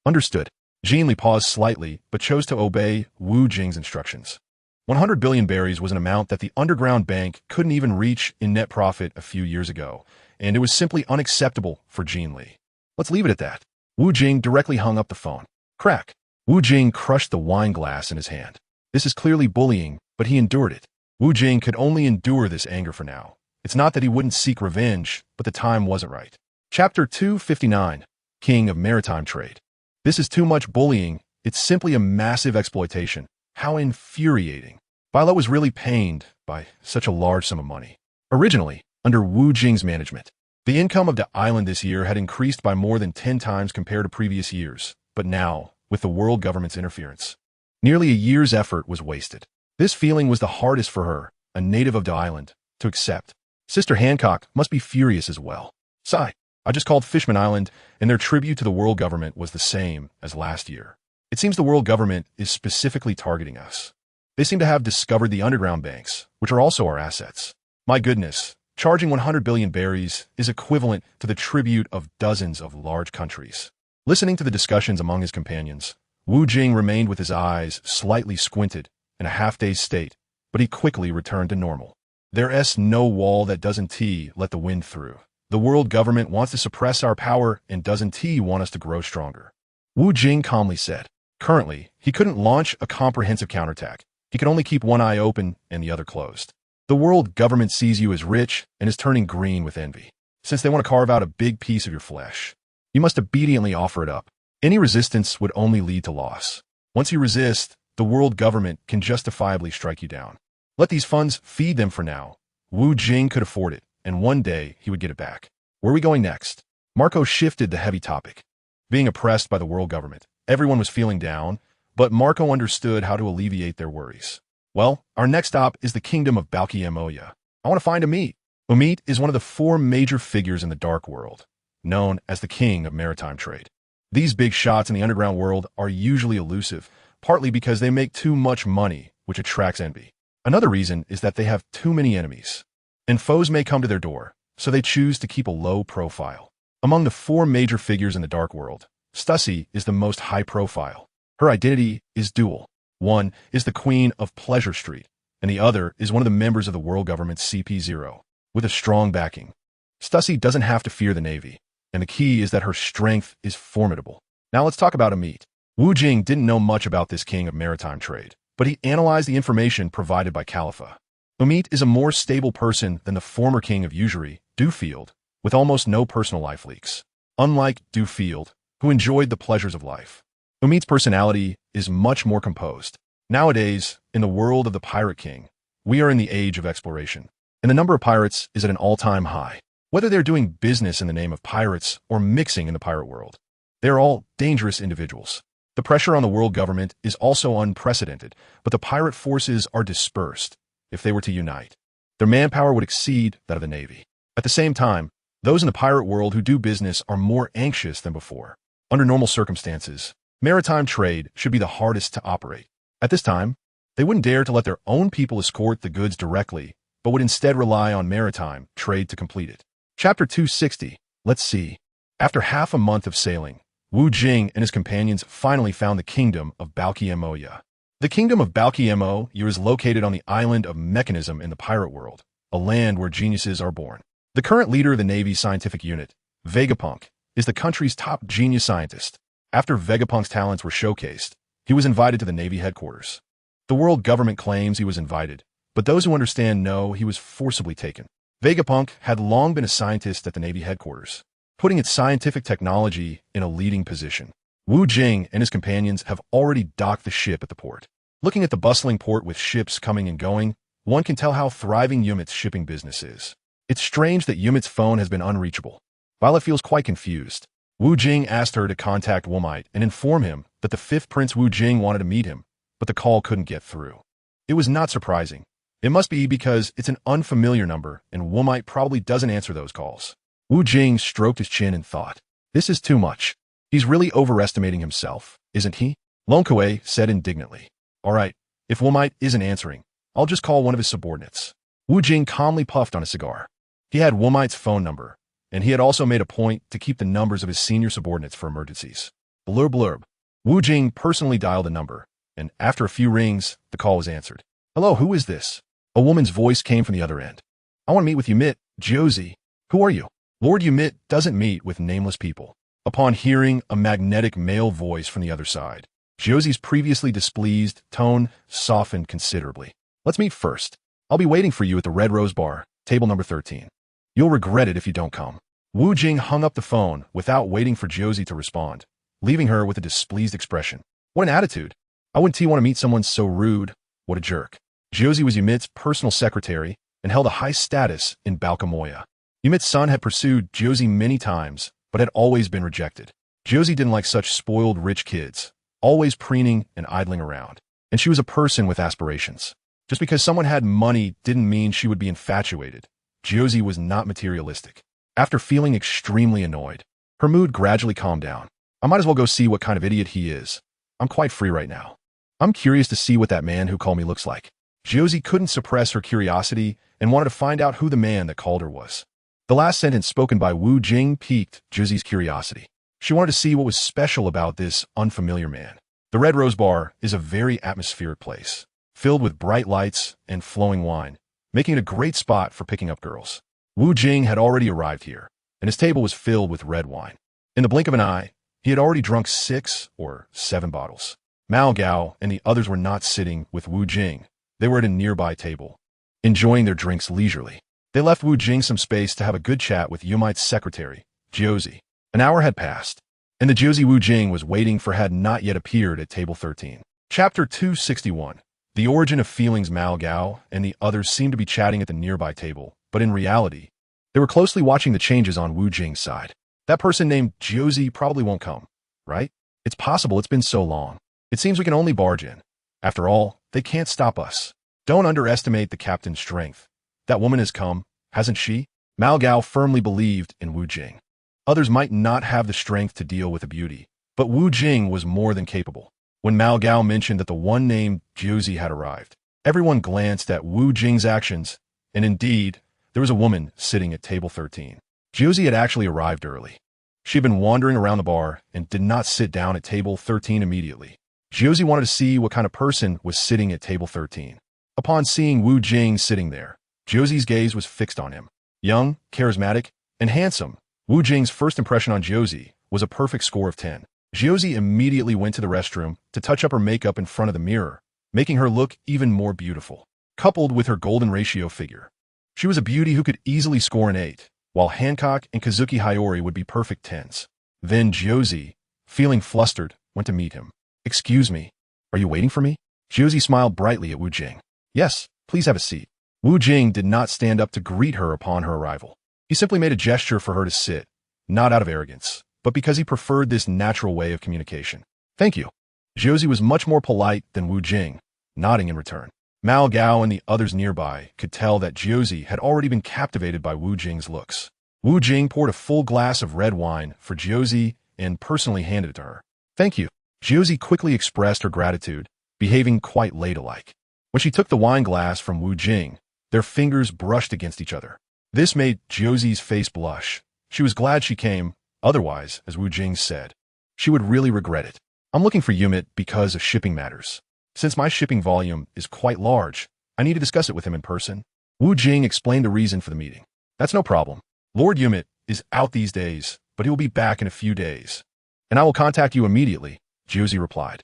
Understood. Gene Li paused slightly, but chose to obey Wu Jing's instructions. 100 billion berries was an amount that the underground bank couldn't even reach in net profit a few years ago, and it was simply unacceptable for Gene Li. Let's leave it at that. Wu Jing directly hung up the phone. Crack. Wu Jing crushed the wine glass in his hand. This is clearly bullying, but he endured it. Wu Jing could only endure this anger for now. It's not that he wouldn't seek revenge, but the time wasn't right. Chapter 259, King of Maritime Trade. This is too much bullying. It's simply a massive exploitation. How infuriating. Bilo was really pained by such a large sum of money. Originally, under Wu Jing's management, the income of the island this year had increased by more than 10 times compared to previous years, but now, with the world government's interference, nearly a year's effort was wasted. This feeling was the hardest for her, a native of the island, to accept. Sister Hancock must be furious as well. Sigh. I just called Fishman Island, and their tribute to the world government was the same as last year. It seems the world government is specifically targeting us. They seem to have discovered the underground banks, which are also our assets. My goodness, charging 100 billion berries is equivalent to the tribute of dozens of large countries. Listening to the discussions among his companions, Wu Jing remained with his eyes slightly squinted in a half-dazed state, but he quickly returned to normal. There's no wall that doesn't let the wind through. The world government wants to suppress our power and doesn't want us to grow stronger. Wu Jing calmly said. Currently, he couldn't launch a comprehensive counterattack. He could only keep one eye open and the other closed. The world government sees you as rich and is turning green with envy, since they want to carve out a big piece of your flesh. You must obediently offer it up. Any resistance would only lead to loss. Once you resist, the world government can justifiably strike you down. Let these funds feed them for now. Wu Jing could afford it, and one day he would get it back. Where are we going next? Marco shifted the heavy topic. Being oppressed by the world government, everyone was feeling down, but Marco understood how to alleviate their worries. Well, our next stop is the kingdom of Balkiemoya. I want to find Amit. Amit is one of the 4 major figures in the dark world, known as the king of maritime trade. These big shots in the underground world are usually elusive, partly because they make too much money, which attracts envy. Another reason is that they have too many enemies, and foes may come to their door, so they choose to keep a low profile. Among the 4 major figures in the dark world, Stussy is the most high profile. Her identity is dual. One is the queen of Pleasure Street, and the other is one of the members of the world government CP0, with a strong backing. Stussy doesn't have to fear the Navy, and the key is that her strength is formidable. Now let's talk about Amit. Wu Jing didn't know much about this king of maritime trade, but he analyzed the information provided by Khalifa. Umit is a more stable person than the former king of usury, Duffield, with almost no personal life leaks. Unlike Duffield, who enjoyed the pleasures of life, Umit's personality is much more composed. Nowadays, in the world of the Pirate King, we are in the age of exploration, and the number of pirates is at an all-time high. Whether they're doing business in the name of pirates or mixing in the pirate world, they are all dangerous individuals. The pressure on the world government is also unprecedented, but the pirate forces are dispersed. If they were to unite, their manpower would exceed that of the Navy. At the same time, those in the pirate world who do business are more anxious than before. Under normal circumstances, maritime trade should be the hardest to operate. At this time, they wouldn't dare to let their own people escort the goods directly, but would instead rely on maritime trade to complete it. Chapter 260. Let's see. After half a month of sailing, Wu Jing and his companions finally found the kingdom of Balkiemoya. The kingdom of Balkiemoya is located on the island of Mechanism in the pirate world, a land where geniuses are born. The current leader of the Navy's scientific unit, Vegapunk, is the country's top genius scientist. After Vegapunk's talents were showcased, he was invited to the Navy headquarters. The world government claims he was invited, but those who understand know he was forcibly taken. Vegapunk had long been a scientist at the Navy headquarters, putting its scientific technology in a leading position. Wu Jing and his companions have already docked the ship at the port. Looking at the bustling port with ships coming and going, one can tell how thriving Yumit's shipping business is. It's strange that Yumit's phone has been unreachable. Violet feels quite confused. Wu Jing asked her to contact Wumite and inform him that the fifth Prince Wu Jing wanted to meet him, but the call couldn't get through. It was not surprising. It must be because it's an unfamiliar number and Wumite probably doesn't answer those calls. Wu Jing stroked his chin and thought, this is too much. He's really overestimating himself, isn't he? Lone Kuei said indignantly. All right, if Wumite isn't answering, I'll just call one of his subordinates. Wu Jing calmly puffed on a cigar. He had Wumite's phone number, and he had also made a point to keep the numbers of his senior subordinates for emergencies. Blurb blurb. Wu Jing personally dialed the number, and after a few rings, the call was answered. Hello, who is this? A woman's voice came from the other end. I want to meet with Umit, Josie. Who are you? Lord Umit doesn't meet with nameless people. Upon hearing a magnetic male voice from the other side, Josie's previously displeased tone softened considerably. Let's meet first. I'll be waiting for you at the Red Rose Bar, table number 13. You'll regret it if you don't come. Wu Jing hung up the phone without waiting for Josie to respond, leaving her with a displeased expression. What an attitude. I wouldn't want to meet someone so rude. What a jerk. Josie was Umit's personal secretary and held a high status in Balkiemoya. Umit's son had pursued Josie many times, but had always been rejected. Josie didn't like such spoiled rich kids, always preening and idling around. And she was a person with aspirations. Just because someone had money didn't mean she would be infatuated. Josie was not materialistic. After feeling extremely annoyed, her mood gradually calmed down. I might as well go see what kind of idiot he is. I'm quite free right now. I'm curious to see what that man who called me looks like. Josie couldn't suppress her curiosity and wanted to find out who the man that called her was. The last sentence spoken by Wu Jing piqued Josie's curiosity. She wanted to see what was special about this unfamiliar man. The Red Rose Bar is a very atmospheric place, filled with bright lights and flowing wine, making it a great spot for picking up girls. Wu Jing had already arrived here, and his table was filled with red wine. In the blink of an eye, he had already drunk 6 or 7 bottles. Mao Gao and the others were not sitting with Wu Jing. They were at a nearby table, enjoying their drinks leisurely. They left Wu Jing some space to have a good chat with Umite's secretary, Josie. An hour had passed, and the Josie Wu Jing was waiting for had not yet appeared at table 13. Chapter 261. The origin of feelings. Mao Gao and the others seemed to be chatting at the nearby table, but in reality, they were closely watching the changes on Wu Jing's side. That person named Josie probably won't come, right? It's possible, it's been so long. It seems we can only barge in. After all, they can't stop us. Don't underestimate the captain's strength. That woman has come, hasn't she? Mao Gao firmly believed in Wu Jing. Others might not have the strength to deal with a beauty, but Wu Jing was more than capable. When Mao Gao mentioned that the one named Josie had arrived, everyone glanced at Wu Jing's actions, and indeed, there was a woman sitting at table 13. Josie had actually arrived early. She had been wandering around the bar and did not sit down at table 13 immediately. Josie wanted to see what kind of person was sitting at table 13. Upon seeing Wu Jing sitting there, Josie's gaze was fixed on him. Young, charismatic, and handsome, Wu Jing's first impression on Josie was a perfect score of 10. Josie immediately went to the restroom to touch up her makeup in front of the mirror, making her look even more beautiful. coupled with her golden ratio figure. She was a beauty who could easily score an 8, while Hancock and Kazuki Hayori would be perfect 10s. Then Josie, feeling flustered, went to meet him. "Excuse me, are you waiting for me?" Josie smiled brightly at Wu Jing. "Yes, please have a seat." Wu Jing did not stand up to greet her upon her arrival. He simply made a gesture for her to sit, not out of arrogance, but because he preferred this natural way of communication. "Thank you." Josie was much more polite than Wu Jing, nodding in return. Mao Gao and the others nearby could tell that Josie had already been captivated by Wu Jing's looks. Wu Jing poured a full glass of red wine for Josie and personally handed it to her. "Thank you." Josie quickly expressed her gratitude, behaving quite ladylike. When she took the wine glass from Wu Jing, their fingers brushed against each other. This made Josie's face blush. She was glad she came, otherwise, as Wu Jing said, she would really regret it. "I'm looking for Yumit because of shipping matters. Since my shipping volume is quite large, I need to discuss it with him in person." Wu Jing explained the reason for the meeting. "That's no problem. Lord Yumit is out these days, but he will be back in a few days. And I will contact you immediately," Josie replied.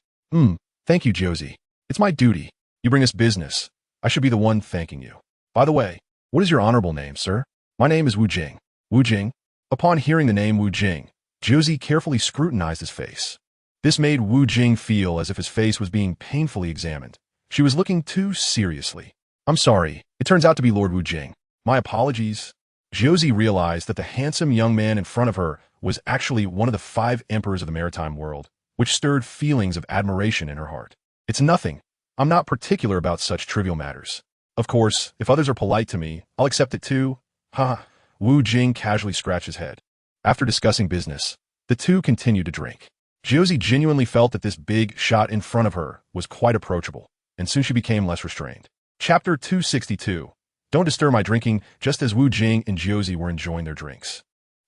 Thank you, Josie. It's my duty. You bring us business. I should be the one thanking you. By the way, what is your honorable name, sir?" "My name is Wu Jing." "Wu Jing?" Upon hearing the name Wu Jing, Josie carefully scrutinized his face. This made Wu Jing feel as if his face was being painfully examined. She was looking too seriously. "I'm sorry. It turns out to be Lord Wu Jing. My apologies." Josie realized that the handsome young man in front of her was actually one of the 5 emperors of the maritime world, which stirred feelings of admiration in her heart. "It's nothing. I'm not particular about such trivial matters. Of course, if others are polite to me, I'll accept it too." "Ha." Wu Jing casually scratched his head. After discussing business, the two continued to drink. Josie genuinely felt that this big shot in front of her was quite approachable, and soon she became less restrained. Chapter 262. Don't disturb my drinking. Just as Wu Jing and Josie were enjoying their drinks,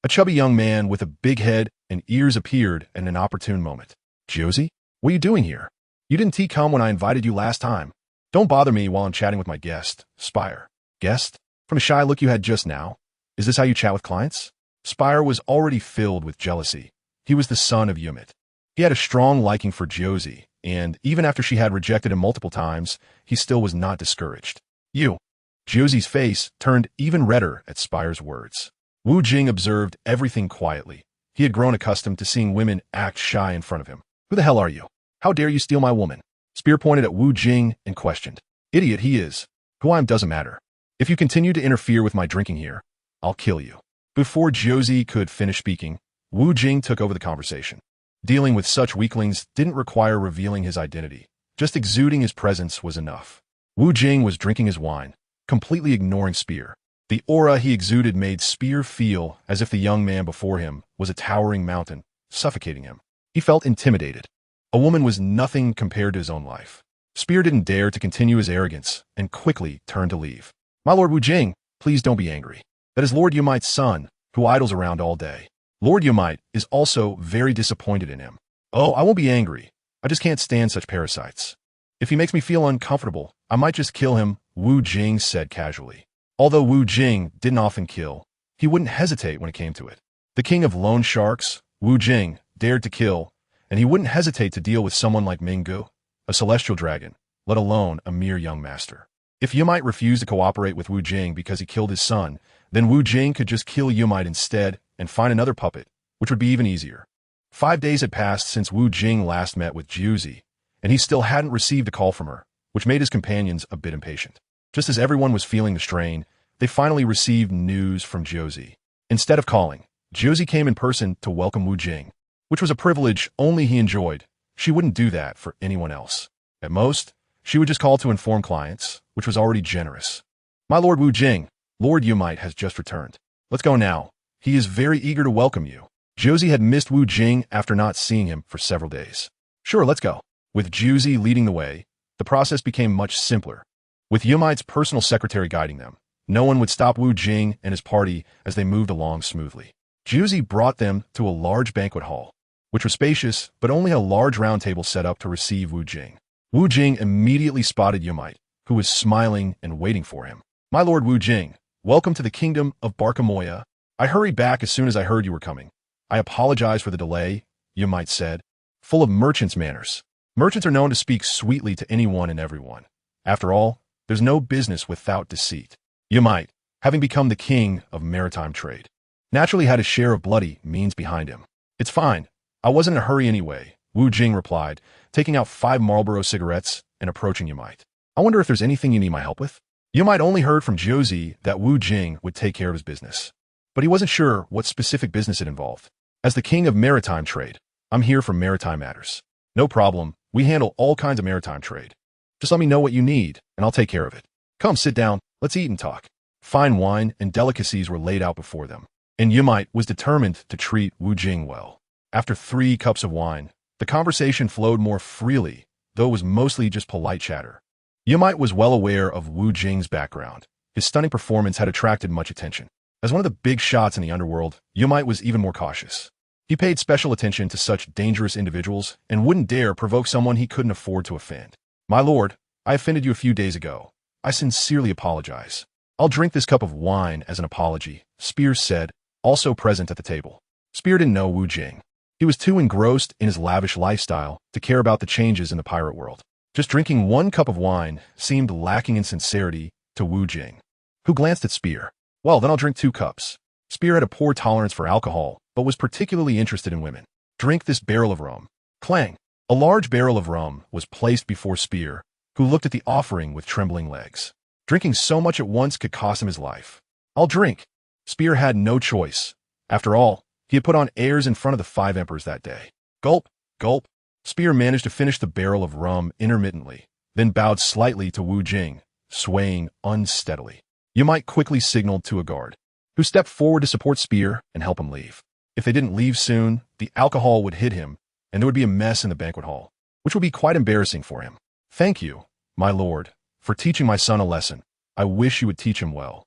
a chubby young man with a big head and ears appeared at an opportune moment. "Josie, what are you doing here? You didn't come when I invited you last time. Don't bother me while I'm chatting with my guest, Spire." "Guest? From the shy look you had just now? Is this how you chat with clients?" Spire was already filled with jealousy. He was the son of Yumit. He had a strong liking for Josie, and even after she had rejected him multiple times, he still was not discouraged. "You." Josie's face turned even redder at Spire's words. Wu Jing observed everything quietly. He had grown accustomed to seeing women act shy in front of him. "Who the hell are you? How dare you steal my woman?" Spear pointed at Wu Jing and questioned. "Idiot he is. Who I am doesn't matter. If you continue to interfere with my drinking here, I'll kill you." Before Josie could finish speaking, Wu Jing took over the conversation. Dealing with such weaklings didn't require revealing his identity. Just exuding his presence was enough. Wu Jing was drinking his wine, completely ignoring Spear. The aura he exuded made Spear feel as if the young man before him was a towering mountain, suffocating him. He felt intimidated. A woman was nothing compared to his own life. Spear didn't dare to continue his arrogance and quickly turned to leave. "My Lord Wu Jing, please don't be angry. That is Lord Yumite's son, who idles around all day. Lord Yumite is also very disappointed in him." "Oh, I won't be angry. I just can't stand such parasites. If he makes me feel uncomfortable, I might just kill him," Wu Jing said casually. Although Wu Jing didn't often kill, he wouldn't hesitate when it came to it. The king of loan sharks, Wu Jing, dared to kill, and he wouldn't hesitate to deal with someone like Minggu, a celestial dragon, let alone a mere young master. If Yumite refused to cooperate with Wu Jing because he killed his son, then Wu Jing could just kill Yumite instead and find another puppet, which would be even easier. 5 days had passed since Wu Jing last met with Josie, and he still hadn't received a call from her, which made his companions a bit impatient. Just as everyone was feeling the strain, they finally received news from Josie. Instead of calling, Josie came in person to welcome Wu Jing, which was a privilege only he enjoyed. She wouldn't do that for anyone else. At most, she would just call to inform clients, which was already generous. "My Lord Wu Jing, Lord Yumite has just returned. Let's go now. He is very eager to welcome you." Josie had missed Wu Jing after not seeing him for several days. "Sure, let's go." With Josie leading the way, the process became much simpler. With Yumite's personal secretary guiding them, no one would stop Wu Jing and his party as they moved along smoothly. Josie brought them to a large banquet hall, which was spacious, but only a large round table set up to receive Wu Jing. Wu Jing immediately spotted Yumite, who was smiling and waiting for him. "My Lord Wu Jing, welcome to the kingdom of Barkamoya. I hurried back as soon as I heard you were coming. I apologize for the delay," Yumite said, full of merchant's manners. Merchants are known to speak sweetly to anyone and everyone. After all, There's no business without deceit. You might, having become the king of maritime trade, naturally had a share of bloody means behind him. It's fine. I wasn't in a hurry anyway, Wu Jing replied, taking out 5 Marlboro cigarettes and approaching Yumite. I wonder if there's anything you need my help with? Yumite only heard from Josie that Wu Jing would take care of his business, but he wasn't sure what specific business it involved. As the king of maritime trade, I'm here for maritime matters. No problem. We handle all kinds of maritime trade. Just let me know what you need, and I'll take care of it. Come, sit down. Let's eat and talk. Fine wine and delicacies were laid out before them, and Yumite was determined to treat Wu Jing well. After 3 cups of wine, the conversation flowed more freely, though it was mostly just polite chatter. Yumite was well aware of Wu Jing's background. His stunning performance had attracted much attention. As one of the big shots in the underworld, Yumite was even more cautious. He paid special attention to such dangerous individuals and wouldn't dare provoke someone he couldn't afford to offend. My lord, I offended you a few days ago. I sincerely apologize. I'll drink this cup of wine as an apology, Spears said, also present at the table. Spear didn't know Wu Jing. He was too engrossed in his lavish lifestyle to care about the changes in the pirate world. Just drinking 1 cup of wine seemed lacking in sincerity to Wu Jing, who glanced at Spear. Well, then I'll drink 2 cups. Spear had a poor tolerance for alcohol, but was particularly interested in women. Drink this barrel of rum. Clang. A large barrel of rum was placed before Spear, who looked at the offering with trembling legs. Drinking so much at once could cost him his life. I'll drink. Spear had no choice. After all, he had put on airs in front of the 5 emperors that day. Gulp, gulp. Spear managed to finish the barrel of rum intermittently, then bowed slightly to Wu Jing, swaying unsteadily. Yumite quickly signaled to a guard, who stepped forward to support Spear and help him leave. If they didn't leave soon, the alcohol would hit him, and there would be a mess in the banquet hall, which would be quite embarrassing for him. Thank you, my lord, for teaching my son a lesson. I wish you would teach him well.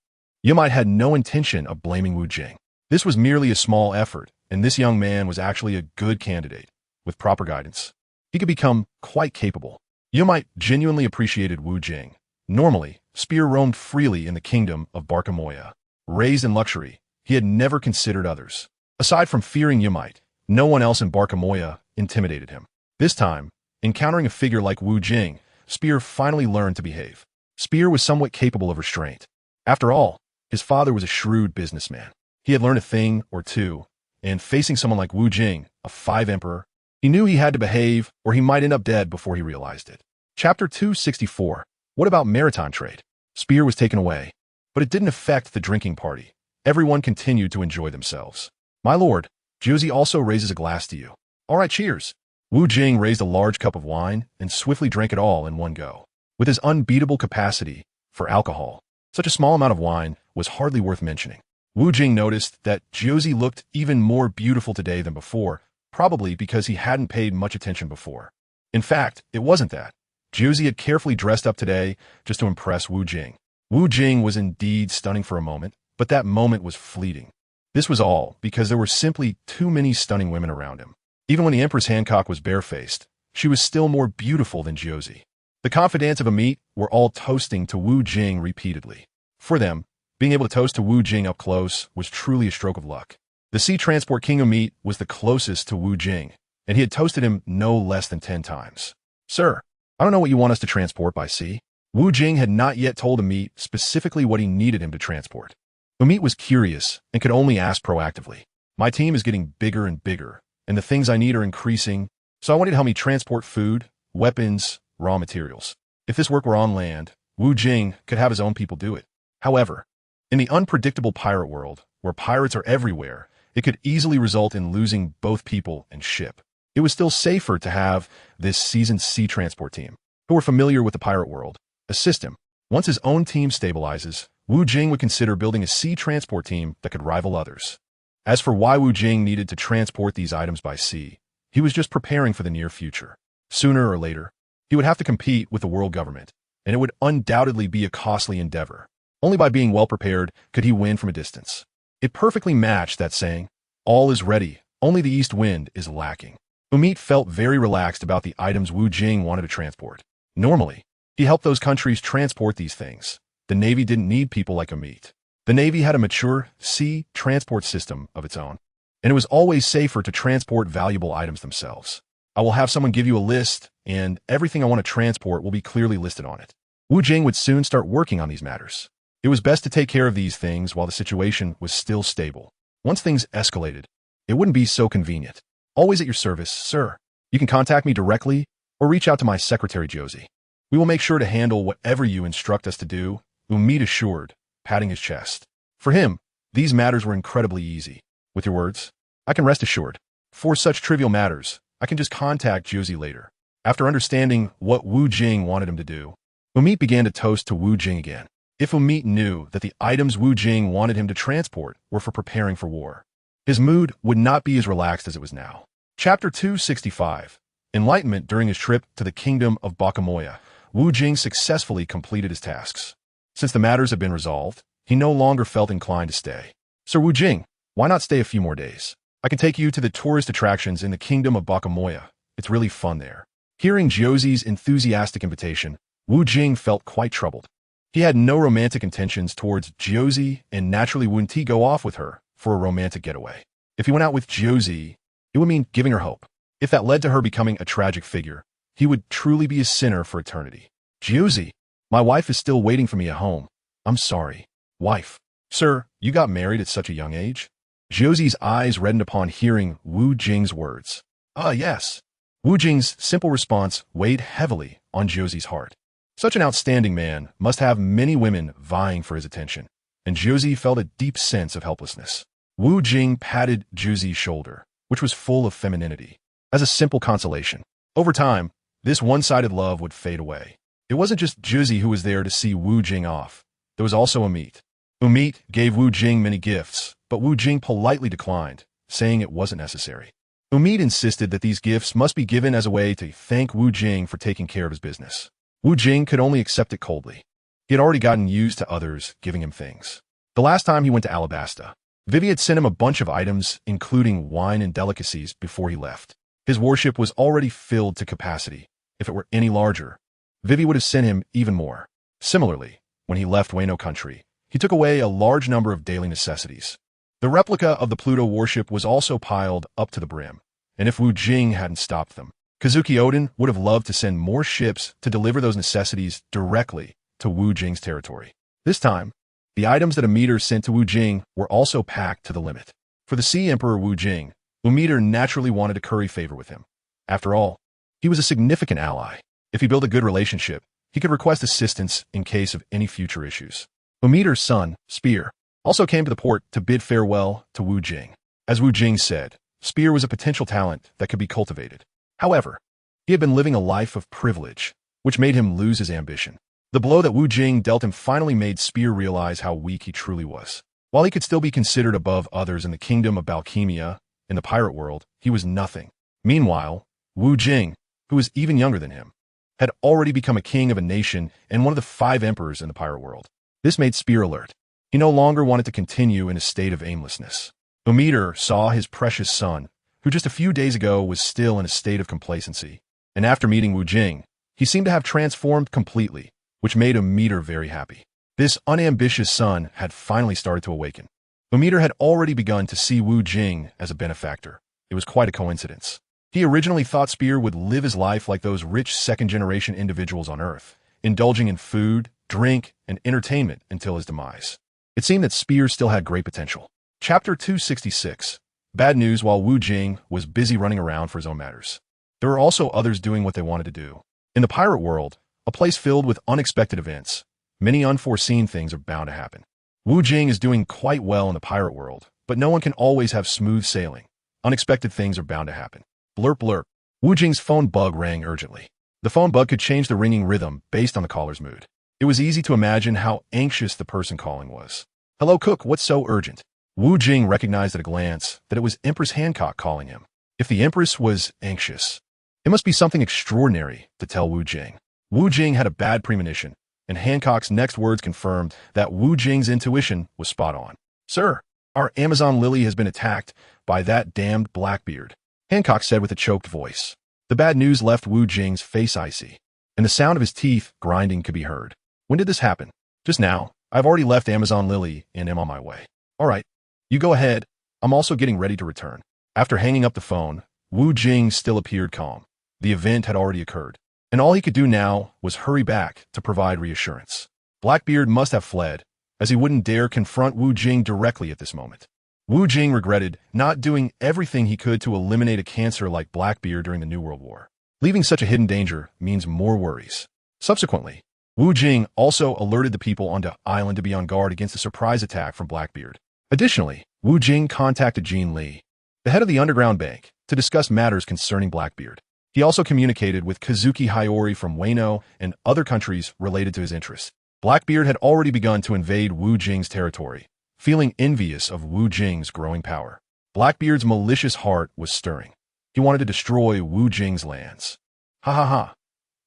Yumite had no intention of blaming Wu Jing. This was merely a small effort, and this young man was actually a good candidate. With proper guidance, he could become quite capable. Yumite genuinely appreciated Wu Jing. Normally, Spear roamed freely in the kingdom of Barkamoya. Raised in luxury, he had never considered others. Aside from fearing Yumite, no one else in Barkamoya intimidated him. This time, encountering a figure like Wu Jing, Spear finally learned to behave. Spear was somewhat capable of restraint. After all, his father was a shrewd businessman. He had learned a thing or two, and facing someone like Wu Jing, a 5 emperor, he knew he had to behave or he might end up dead before he realized it. Chapter 264. What about maritime trade? Spear was taken away, but it didn't affect the drinking party. Everyone continued to enjoy themselves. My lord, Josie also raises a glass to you. All right, cheers. Wu Jing raised a large cup of wine and swiftly drank it all in one go. With his unbeatable capacity for alcohol, such a small amount of wine was hardly worth mentioning. Wu Jing noticed that Josie looked even more beautiful today than before, probably because he hadn't paid much attention before. In fact, it wasn't that. Josie had carefully dressed up today just to impress Wu Jing. Wu Jing was indeed stunning for a moment, but that moment was fleeting. This was all because there were simply too many stunning women around him. Even when the Empress Hancock was barefaced, she was still more beautiful than Josie. The confidants of Amit were all toasting to Wu Jing repeatedly. For them, being able to toast to Wu Jing up close was truly a stroke of luck. The Sea Transport King Amit was the closest to Wu Jing, and he had toasted him no less than 10 times. Sir, I don't know what you want us to transport by sea. Wu Jing had not yet told Amit specifically what he needed him to transport. Amit was curious and could only ask proactively. My team is getting bigger and bigger, and the things I need are increasing, so I want you to help me transport food, weapons, raw materials. If this work were on land, Wu Jing could have his own people do it. However, in the unpredictable pirate world, where pirates are everywhere, it could easily result in losing both people and ship. It was still safer to have this seasoned sea transport team, who were familiar with the pirate world, assist him. Once his own team stabilizes, Wu Jing would consider building a sea transport team that could rival others. As for why Wu Jing needed to transport these items by sea, he was just preparing for the near future. Sooner or later, he would have to compete with the world government, and it would undoubtedly be a costly endeavor. Only by being well prepared could he win from a distance. It perfectly matched that saying, all is ready, only the east wind is lacking. Amit felt very relaxed about the items Wu Jing wanted to transport. Normally, he helped those countries transport these things. The Navy didn't need people like Amit. The Navy had a mature sea transport system of its own, and it was always safer to transport valuable items themselves. I will have someone give you a list, and everything I want to transport will be clearly listed on it. Wu Jing would soon start working on these matters. It was best to take care of these things while the situation was still stable. Once things escalated, it wouldn't be so convenient. Always at your service, sir. You can contact me directly or reach out to my secretary, Josie. We will make sure to handle whatever you instruct us to do, Umid assured, patting his chest. For him, these matters were incredibly easy. With your words, I can rest assured. For such trivial matters, I can just contact Josie later. After understanding what Wu Jing wanted him to do, Umid began to toast to Wu Jing again. If Umid knew that the items Wu Jing wanted him to transport were for preparing for war, his mood would not be as relaxed as it was now. Chapter 265. Enlightenment. During his trip to the kingdom of Bakamoya, Wu Jing successfully completed his tasks. Since the matters had been resolved, he no longer felt inclined to stay. Sir Wu Jing, why not stay a few more days? I can take you to the tourist attractions in the kingdom of Bakamoya. It's really fun there. Hearing Josie's enthusiastic invitation, Wu Jing felt quite troubled. He had no romantic intentions towards Josie and naturally wouldn't he go off with her for a romantic getaway. If he went out with Josie, it would mean giving her hope. If that led to her becoming a tragic figure, he would truly be a sinner for eternity. Josie, my wife is still waiting for me at home. I'm sorry. Wife. Sir, you got married at such a young age? Josie's eyes reddened upon hearing Wu Jing's words. Yes. Wu Jing's simple response weighed heavily on Josie's heart. Such an outstanding man must have many women vying for his attention, and Josie felt a deep sense of helplessness. Wu Jing patted Josie's shoulder, which was full of femininity, as a simple consolation. Over time, this one-sided love would fade away. It wasn't just Josie who was there to see Wu Jing off. There was also Umid. Umid gave Wu Jing many gifts, but Wu Jing politely declined, saying it wasn't necessary. Umid insisted that these gifts must be given as a way to thank Wu Jing for taking care of his business. Wu Jing could only accept it coldly. He had already gotten used to others giving him things. The last time he went to Alabasta, Vivi had sent him a bunch of items, including wine and delicacies, before he left. His worship was already filled to capacity. If it were any larger, Vivi would have sent him even more. Similarly, when he left Wano country, he took away a large number of daily necessities. The replica of the Pluto worship was also piled up to the brim, and if Wu Jing hadn't stopped them, Kazuki Odin would have loved to send more ships to deliver those necessities directly to Wu Jing's territory. This time, the items that Umid sent to Wu Jing were also packed to the limit. For the Sea Emperor Wu Jing, Umid naturally wanted to curry favor with him. After all, he was a significant ally. If he built a good relationship, he could request assistance in case of any future issues. Umid's son, Spear, also came to the port to bid farewell to Wu Jing. As Wu Jing said, Spear was a potential talent that could be cultivated. However, he had been living a life of privilege, which made him lose his ambition. The blow that Wu Jing dealt him finally made Spear realize how weak he truly was. While he could still be considered above others in the kingdom of Balchemia, in the pirate world, he was nothing. Meanwhile, Wu Jing, who was even younger than him, had already become a king of a nation and one of the 5 emperors in the pirate world. This made Spear alert. He no longer wanted to continue in a state of aimlessness. Umid saw his precious son, who just a few days ago was still in a state of complacency, and after meeting Wu Jing, he seemed to have transformed completely, which made Umid very happy. This unambitious son had finally started to awaken. Umid had already begun to see Wu Jing as a benefactor. It was quite a coincidence. He originally thought Spear would live his life like those rich second-generation individuals on Earth, indulging in food, drink, and entertainment until his demise. It seemed that Spear still had great potential. Chapter 266. Bad news. While Wu Jing was busy running around for his own matters, there were also others doing what they wanted to do. In the pirate world, a place filled with unexpected events, many unforeseen things are bound to happen. Wu Jing is doing quite well in the pirate world, but no one can always have smooth sailing. Unexpected things are bound to happen. Blurp blurp. Wu Jing's phone bug rang urgently. The phone bug could change the ringing rhythm based on the caller's mood. It was easy to imagine how anxious the person calling was. Hello, Cook, what's so urgent? Wu Jing recognized at a glance that it was Empress Hancock calling him. If the Empress was anxious, it must be something extraordinary to tell Wu Jing. Wu Jing had a bad premonition, and Hancock's next words confirmed that Wu Jing's intuition was spot on. Sir, our Amazon lily has been attacked by that damned Blackbeard, Hancock said with a choked voice. The bad news left Wu Jing's face icy, and the sound of his teeth grinding could be heard. When did this happen? Just now. I've already left Amazon Lily and am on my way. All right. You go ahead. I'm also getting ready to return. After hanging up the phone, Wu Jing still appeared calm. The event had already occurred. and all he could do now was hurry back to provide reassurance. Blackbeard must have fled, as he wouldn't dare confront Wu Jing directly at this moment. Wu Jing regretted not doing everything he could to eliminate a cancer like Blackbeard during the New World War. Leaving such a hidden danger means more worries. Subsequently, Wu Jing also alerted the people on the island to be on guard against a surprise attack from Blackbeard. Additionally, Wu Jing contacted Jing Li, the head of the underground bank, to discuss matters concerning Blackbeard. He also communicated with Kazuki Hiyori from Wano and other countries related to his interests. Blackbeard had already begun to invade Wu Jing's territory, feeling envious of Wu Jing's growing power. Blackbeard's malicious heart was stirring. He wanted to destroy Wu Jing's lands. Ha ha ha.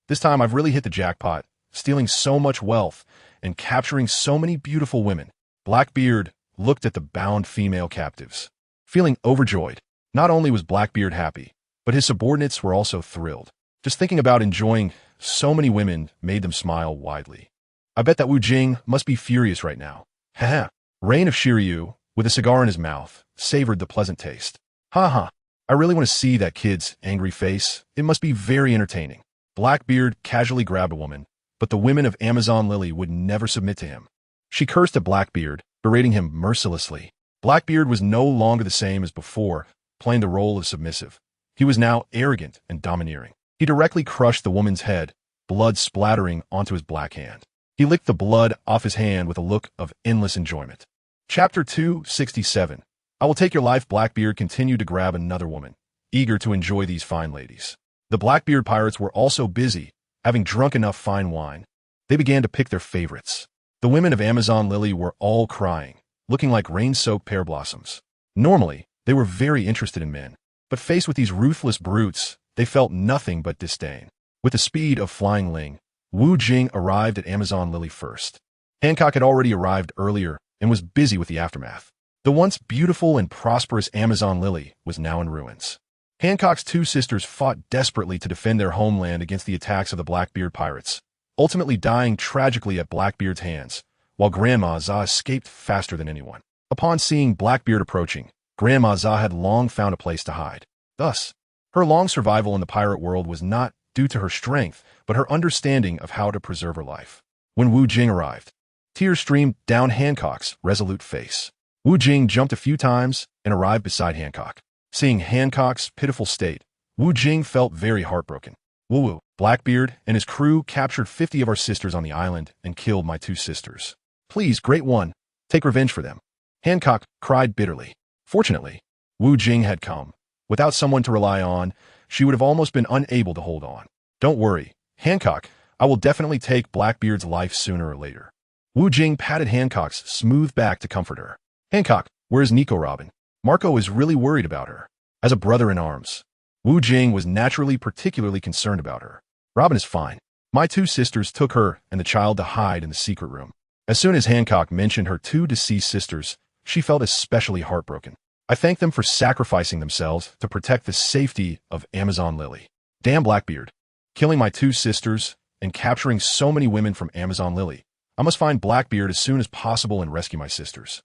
This time I've really hit the jackpot, stealing so much wealth and capturing so many beautiful women. Blackbeard looked at the bound female captives, feeling overjoyed. Not only was Blackbeard happy, but his subordinates were also thrilled. Just thinking about enjoying so many women made them smile widely. I bet that Wu Jing must be furious right now. Haha. Reign of Shiryu, with a cigar in his mouth, savored the pleasant taste. Ha ha. I really want to see that kid's angry face. It must be very entertaining. Blackbeard casually grabbed a woman, but the women of Amazon Lily would never submit to him. She cursed at Blackbeard, berating him mercilessly. Blackbeard was no longer the same as before, playing the role of submissive. He was now arrogant and domineering. He directly crushed the woman's head, blood splattering onto his black hand. He licked the blood off his hand with a look of endless enjoyment. Chapter 267. I will take your life. Blackbeard continued to grab another woman, eager to enjoy these fine ladies. The Blackbeard pirates were also busy, having drunk enough fine wine. They began to pick their favorites. The women of Amazon Lily were all crying, looking like rain-soaked pear blossoms. Normally, they were very interested in men, but faced with these ruthless brutes, they felt nothing but disdain. With the speed of flying Ling, Wu Jing arrived at Amazon Lily first. Hancock had already arrived earlier and was busy with the aftermath. The once beautiful and prosperous Amazon Lily was now in ruins. Hancock's two sisters fought desperately to defend their homeland against the attacks of the Blackbeard pirates, ultimately dying tragically at Blackbeard's hands, while Grandma Za escaped faster than anyone. Upon seeing Blackbeard approaching, Grandma Za had long found a place to hide. Thus, her long survival in the pirate world was not due to her strength, but her understanding of how to preserve her life. When Wu Jing arrived, tears streamed down Hancock's resolute face. Wu Jing jumped a few times and arrived beside Hancock. Seeing Hancock's pitiful state, Wu Jing felt very heartbroken. Woo-woo, Blackbeard and his crew captured 50 of our sisters on the island and killed my two sisters. Please, Great One, take revenge for them. Hancock cried bitterly. Fortunately, Wu Jing had come. Without someone to rely on, she would have almost been unable to hold on. Don't worry, Hancock, I will definitely take Blackbeard's life sooner or later. Wu Jing patted Hancock's smooth back to comfort her. Hancock, where's Nico Robin? Marco is really worried about her. As a brother in arms, Wu Jing was naturally particularly concerned about her. Robin is fine. My two sisters took her and the child to hide in the secret room. As soon as Hancock mentioned her two deceased sisters, she felt especially heartbroken. I thank them for sacrificing themselves to protect the safety of Amazon Lily. Damn Blackbeard. Killing my two sisters and capturing so many women from Amazon Lily. I must find Blackbeard as soon as possible and rescue my sisters.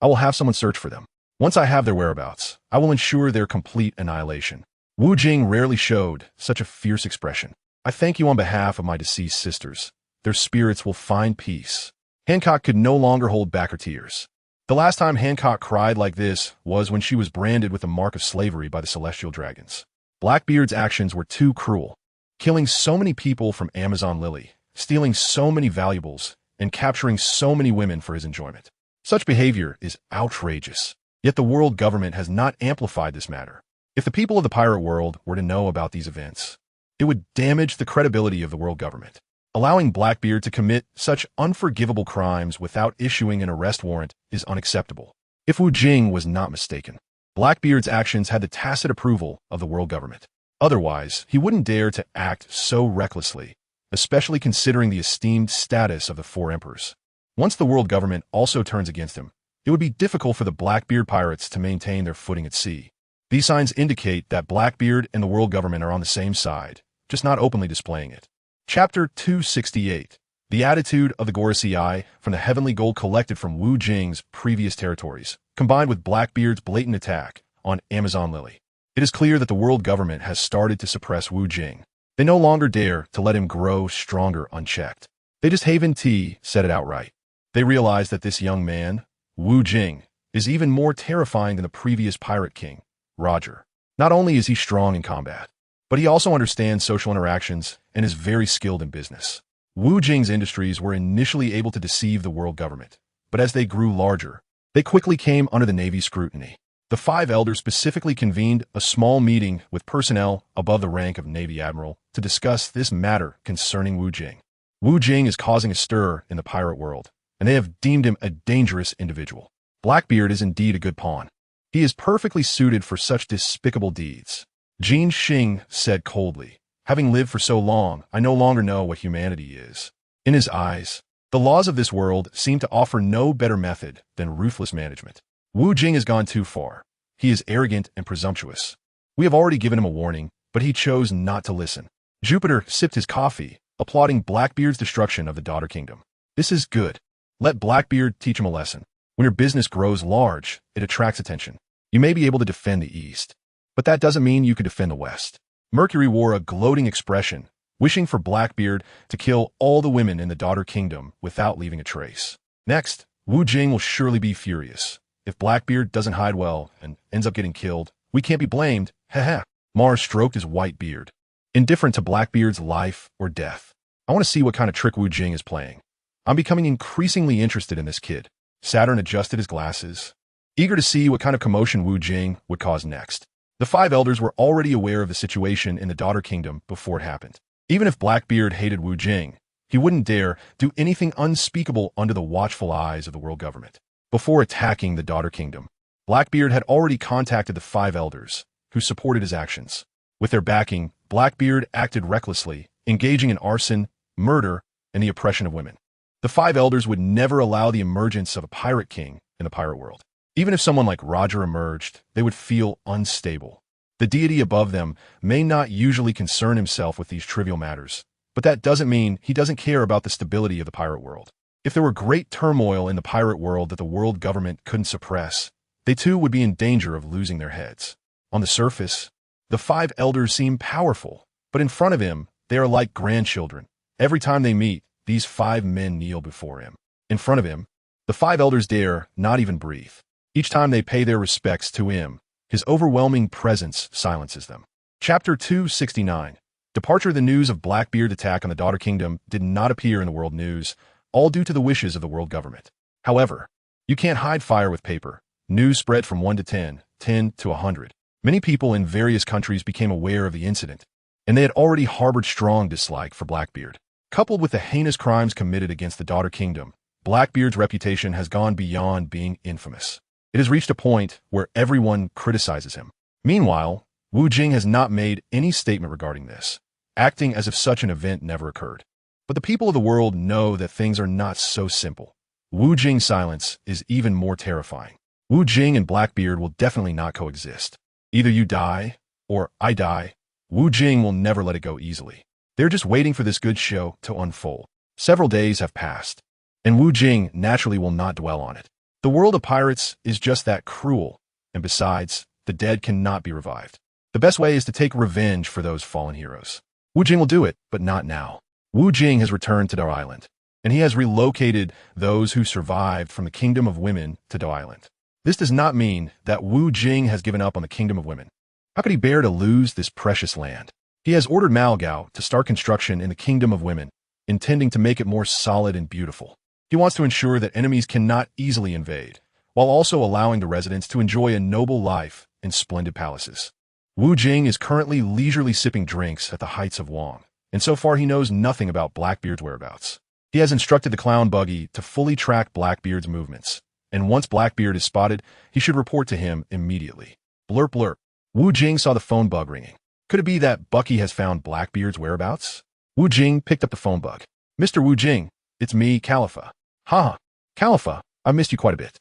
I will have someone search for them. Once I have their whereabouts, I will ensure their complete annihilation. Wu Jing rarely showed such a fierce expression. I thank you on behalf of my deceased sisters. Their spirits will find peace. Hancock could no longer hold back her tears. The last time Hancock cried like this was when she was branded with the mark of slavery by the celestial dragons. Blackbeard's actions were too cruel, killing so many people from Amazon Lily, stealing so many valuables, and capturing so many women for his enjoyment. Such behavior is outrageous. Yet the world government has not amplified this matter. If the people of the pirate world were to know about these events, it would damage the credibility of the world government. Allowing Blackbeard to commit such unforgivable crimes without issuing an arrest warrant is unacceptable. If Wu Jing was not mistaken, Blackbeard's actions had the tacit approval of the world government. Otherwise, he wouldn't dare to act so recklessly, especially considering the esteemed status of the four emperors. Once the world government also turns against him, it would be difficult for the Blackbeard pirates to maintain their footing at sea. These signs indicate that Blackbeard and the world government are on the same side, just not openly displaying it. Chapter 268. The attitude of the Gorosei from the heavenly gold collected from Wu Jing's previous territories, combined with Blackbeard's blatant attack on Amazon Lily. It is clear that the world government has started to suppress Wu Jing. They no longer dare to let him grow stronger unchecked. They just Haven T said it outright. They realized that this young man, Wu Jing, is even more terrifying than the previous pirate king, Roger. Not only is he strong in combat, but he also understands social interactions and is very skilled in business. Wu Jing's industries were initially able to deceive the world government, but as they grew larger, they quickly came under the Navy's scrutiny. The five elders specifically convened a small meeting with personnel above the rank of Navy Admiral to discuss this matter concerning Wu Jing. Wu Jing is causing a stir in the pirate world, and they have deemed him a dangerous individual. Blackbeard is indeed a good pawn. He is perfectly suited for such despicable deeds. Jin Xing said coldly, having lived for so long, I no longer know what humanity is. In his eyes, the laws of this world seem to offer no better method than ruthless management. Wu Jing has gone too far. He is arrogant and presumptuous. We have already given him a warning, but he chose not to listen. Jupiter sipped his coffee, applauding Blackbeard's destruction of the daughter kingdom. This is good. Let Blackbeard teach him a lesson. When your business grows large, it attracts attention. You may be able to defend the East, but that doesn't mean you can defend the West. Mercury wore a gloating expression, wishing for Blackbeard to kill all the women in the daughter kingdom without leaving a trace. Next, Wu Jing will surely be furious. If Blackbeard doesn't hide well and ends up getting killed, we can't be blamed. Haha. Mars stroked his white beard. Indifferent to Blackbeard's life or death. I want to see what kind of trick Wu Jing is playing. I'm becoming increasingly interested in this kid. Saturn adjusted his glasses, eager to see what kind of commotion Wu Jing would cause next. The five elders were already aware of the situation in the daughter kingdom before it happened. Even if Blackbeard hated Wu Jing, he wouldn't dare do anything unspeakable under the watchful eyes of the world government. Before attacking the daughter kingdom, Blackbeard had already contacted the five elders, who supported his actions. With their backing, Blackbeard acted recklessly, engaging in arson, murder, and the oppression of women. The five elders would never allow the emergence of a pirate king in the pirate world. Even if someone like Roger emerged, they would feel unstable. The deity above them may not usually concern himself with these trivial matters, but that doesn't mean he doesn't care about the stability of the pirate world. If there were great turmoil in the pirate world that the world government couldn't suppress, they too would be in danger of losing their heads. On the surface, the five elders seem powerful, but in front of him, they are like grandchildren. Every time they meet, these five men kneel before him. In front of him, the five elders dare not even breathe. Each time they pay their respects to him, his overwhelming presence silences them. Chapter 269. Departure. The news of Blackbeard's attack on the daughter kingdom did not appear in the world news, all due to the wishes of the world government. However, you can't hide fire with paper. News spread from 1 to 10, 10 to 100. Many people in various countries became aware of the incident, and they had already harbored strong dislike for Blackbeard. Coupled with the heinous crimes committed against the daughter kingdom, Blackbeard's reputation has gone beyond being infamous. It has reached a point where everyone criticizes him. Meanwhile, Wu Jing has not made any statement regarding this, acting as if such an event never occurred. But the people of the world know that things are not so simple. Wu Jing's silence is even more terrifying. Wu Jing and Blackbeard will definitely not coexist. Either you die, or I die. Wu Jing will never let it go easily. They're just waiting for this good show to unfold. Several days have passed, and Wu Jing naturally will not dwell on it. The world of pirates is just that cruel, and besides, the dead cannot be revived. The best way is to take revenge for those fallen heroes. Wu Jing will do it, but not now. Wu Jing has returned to their island, and he has relocated those who survived from the Kingdom of Women to the island. This does not mean that Wu Jing has given up on the Kingdom of Women. How could he bear to lose this precious land? He has ordered Malgao to start construction in the Kingdom of Women, intending to make it more solid and beautiful. He wants to ensure that enemies cannot easily invade, while also allowing the residents to enjoy a noble life in splendid palaces. Wu Jing is currently leisurely sipping drinks at the heights of Wang, and so far he knows nothing about Blackbeard's whereabouts. He has instructed the clown buggy to fully track Blackbeard's movements, and once Blackbeard is spotted, he should report to him immediately. Blurp blurp. Wu Jing saw the phone bug ringing. Could it be that Bucky has found Blackbeard's whereabouts? Wu Jing picked up the phone bug. Mr. Wu Jing, it's me, Khalifa. Ha! Khalifa, I've missed you quite a bit.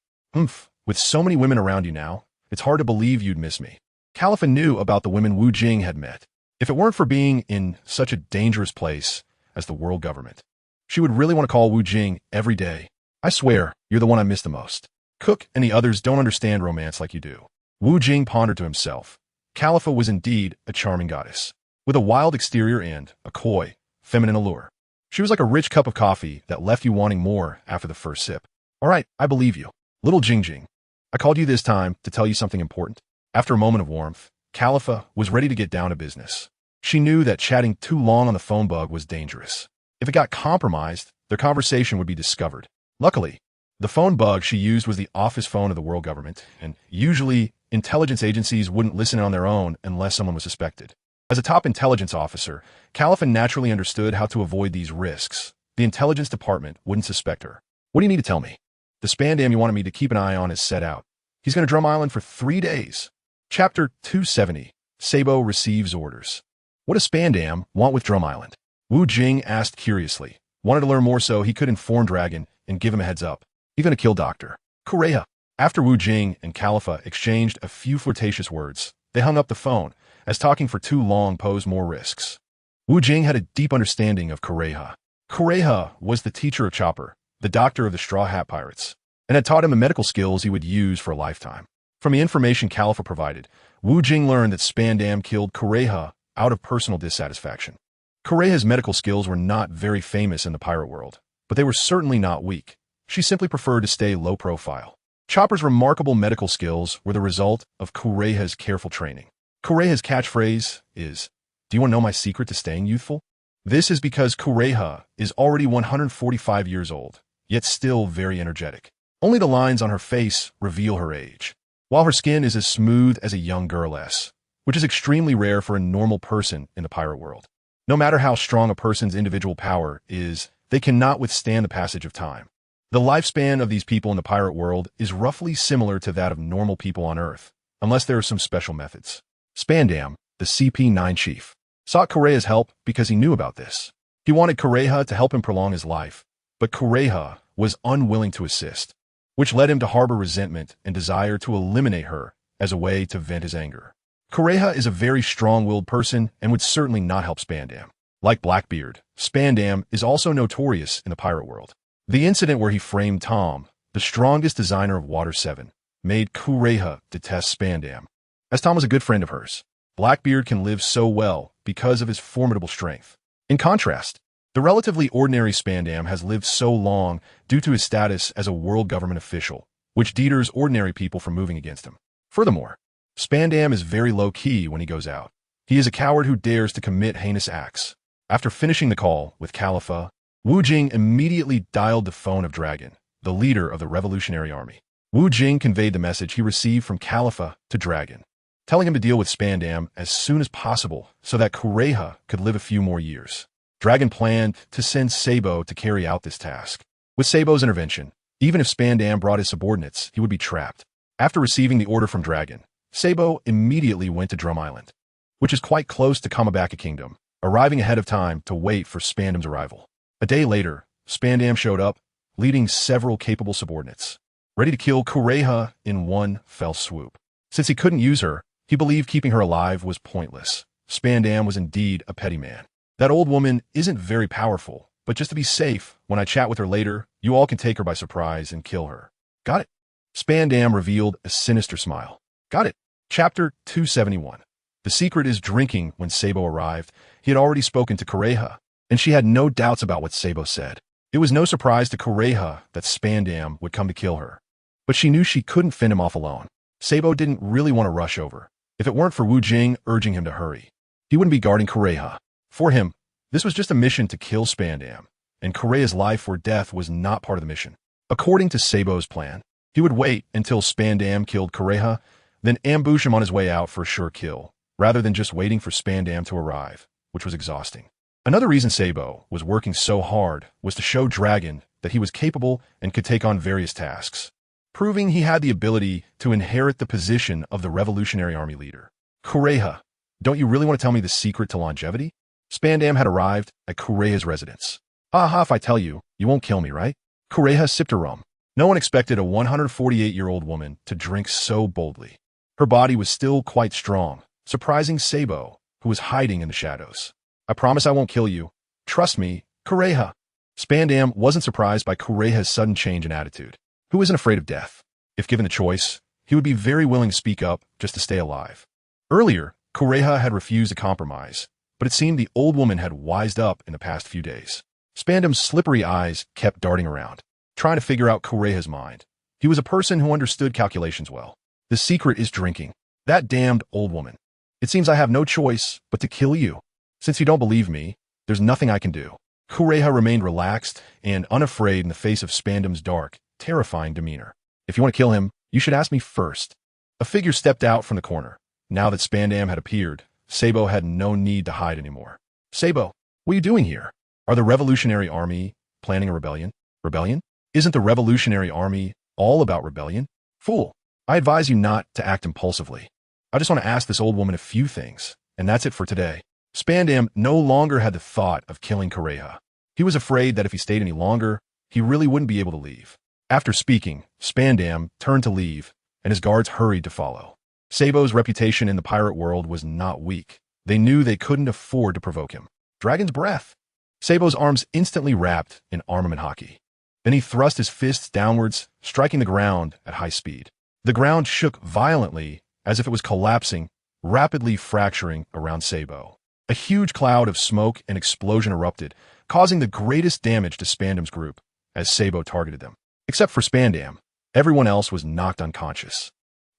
With so many women around you now, it's hard to believe you'd miss me. Khalifa knew about the women Wu Jing had met. If it weren't for being in such a dangerous place as the world government, she would really want to call Wu Jing every day. I swear, you're the one I miss the most. Cook and the others don't understand romance like you do. Wu Jing pondered to himself. Khalifa was indeed a charming goddess. with a wild exterior and a coy, feminine allure. She was like a rich cup of coffee that left you wanting more after the first sip. All right, I believe you. Little Jing. I called you this time to tell you something important. After a moment of warmth, Khalifa was ready to get down to business. She knew that chatting too long on the phone bug was dangerous. If it got compromised, their conversation would be discovered. Luckily, the phone bug she used was the office phone of the world government, and usually, intelligence agencies wouldn't listen on their own unless someone was suspected. As a top intelligence officer, Khalifa naturally understood how to avoid these risks. The intelligence department wouldn't suspect her. What do you need to tell me? The spandam you wanted me to keep an eye on is set out. He's going to Drum Island for 3 days. Chapter 270. Sabo receives orders. What does spandam want with Drum Island? Wu Jing asked curiously. Wanted to learn more so he could inform Dragon and give him a heads up. Even a kill doctor. Kureha. After Wu Jing and Khalifa exchanged a few flirtatious words, they hung up the phone, as talking for too long posed more risks. Wu Jing had a deep understanding of Kureha. Kureha was the teacher of Chopper, the doctor of the Straw Hat Pirates, and had taught him the medical skills he would use for a lifetime. From the information Khalifa provided, Wu Jing learned that Spandam killed Kureha out of personal dissatisfaction. Kureha's medical skills were not very famous in the pirate world, but they were certainly not weak. She simply preferred to stay low profile. Chopper's remarkable medical skills were the result of Kureha's careful training. Kureha's catchphrase is, "Do you want to know my secret to staying youthful?" This is because Kureha is already 145 years old, yet still very energetic. Only the lines on her face reveal her age, while her skin is as smooth as a young girl's, which is extremely rare for a normal person in the pirate world. No matter how strong a person's individual power is, they cannot withstand the passage of time. The lifespan of these people in the pirate world is roughly similar to that of normal people on Earth, unless there are some special methods. Spandam, the CP9 chief, sought Kureha's help because he knew about this. He wanted Kureha to help him prolong his life, but Kureha was unwilling to assist, which led him to harbor resentment and desire to eliminate her as a way to vent his anger. Kureha is a very strong-willed person and would certainly not help Spandam. Like Blackbeard, Spandam is also notorious in the pirate world. The incident where he framed Tom, the strongest designer of Water 7, made Kureha detest Spandam. As Tom was a good friend of hers, Blackbeard can live so well because of his formidable strength. In contrast, the relatively ordinary Spandam has lived so long due to his status as a world government official, which deters ordinary people from moving against him. Furthermore, Spandam is very low-key when he goes out. He is a coward who dares to commit heinous acts. After finishing the call with Khalifa, Wu Jing immediately dialed the phone of Dragon, the leader of the Revolutionary Army. Wu Jing conveyed the message he received from Khalifa to Dragon, telling him to deal with Spandam as soon as possible so that Kureha could live a few more years. Dragon planned to send Sabo to carry out this task. With Sabo's intervention, even if Spandam brought his subordinates, he would be trapped. After receiving the order from Dragon, Sabo immediately went to Drum Island, which is quite close to Kamabaka Kingdom, arriving ahead of time to wait for Spandam's arrival. A day later, Spandam showed up, leading several capable subordinates, ready to kill Kureha in one fell swoop. Since he couldn't use her, he believed keeping her alive was pointless. Spandam was indeed a petty man. That old woman isn't very powerful, but just to be safe, when I chat with her later, you all can take her by surprise and kill her. Got it? Spandam revealed a sinister smile. Got it. Chapter 271. The secret is drinking. When Sabo arrived, he had already spoken to Kureha, and she had no doubts about what Sabo said. It was no surprise to Kureha that Spandam would come to kill her, but she knew she couldn't fend him off alone. Sabo didn't really want to rush over. If it weren't for Wu Jing urging him to hurry, he wouldn't be guarding Kureha. For him, this was just a mission to kill Spandam, and Kureha's life or death was not part of the mission. According to Sabo's plan, he would wait until Spandam killed Kureha, then ambush him on his way out for a sure kill, rather than just waiting for Spandam to arrive, which was exhausting. Another reason Sabo was working so hard was to show Dragon that he was capable and could take on various tasks, proving he had the ability to inherit the position of the Revolutionary Army leader. Kureha, don't you really want to tell me the secret to longevity? Spandam had arrived at Kureha's residence. Aha, if I tell you, you won't kill me, right? Kureha sipped her rum. No one expected a 148-year-old woman to drink so boldly. Her body was still quite strong, surprising Sabo, who was hiding in the shadows. I promise I won't kill you. Trust me, Kureha. Spandam wasn't surprised by Kureha's sudden change in attitude. Who isn't afraid of death? If given the choice, he would be very willing to speak up just to stay alive. Earlier, Kureha had refused a compromise, but it seemed the old woman had wised up in the past few days. Spandam's slippery eyes kept darting around, trying to figure out Kureha's mind. He was a person who understood calculations well. The secret is drinking. That damned old woman. It seems I have no choice but to kill you. Since you don't believe me, there's nothing I can do. Kureha remained relaxed and unafraid in the face of Spandam's dark, terrifying demeanor. If you want to kill him, you should ask me first. A figure stepped out from the corner. Now that Spandam had appeared, Sabo had no need to hide anymore. Sabo, what are you doing here? Are the Revolutionary Army planning a rebellion? Rebellion? Isn't the Revolutionary Army all about rebellion? Fool, I advise you not to act impulsively. I just want to ask this old woman a few things, and that's it for today. Spandam no longer had the thought of killing Kureha. He was afraid that if he stayed any longer, he really wouldn't be able to leave. After speaking, Spandam turned to leave, and his guards hurried to follow. Sabo's reputation in the pirate world was not weak. They knew they couldn't afford to provoke him. Dragon's breath. Sabo's arms instantly wrapped in armament hockey. Then he thrust his fists downwards, striking the ground at high speed. The ground shook violently as if it was collapsing, rapidly fracturing around Sabo. A huge cloud of smoke and explosion erupted, causing the greatest damage to Spandam's group as Sabo targeted them. Except for Spandam, everyone else was knocked unconscious.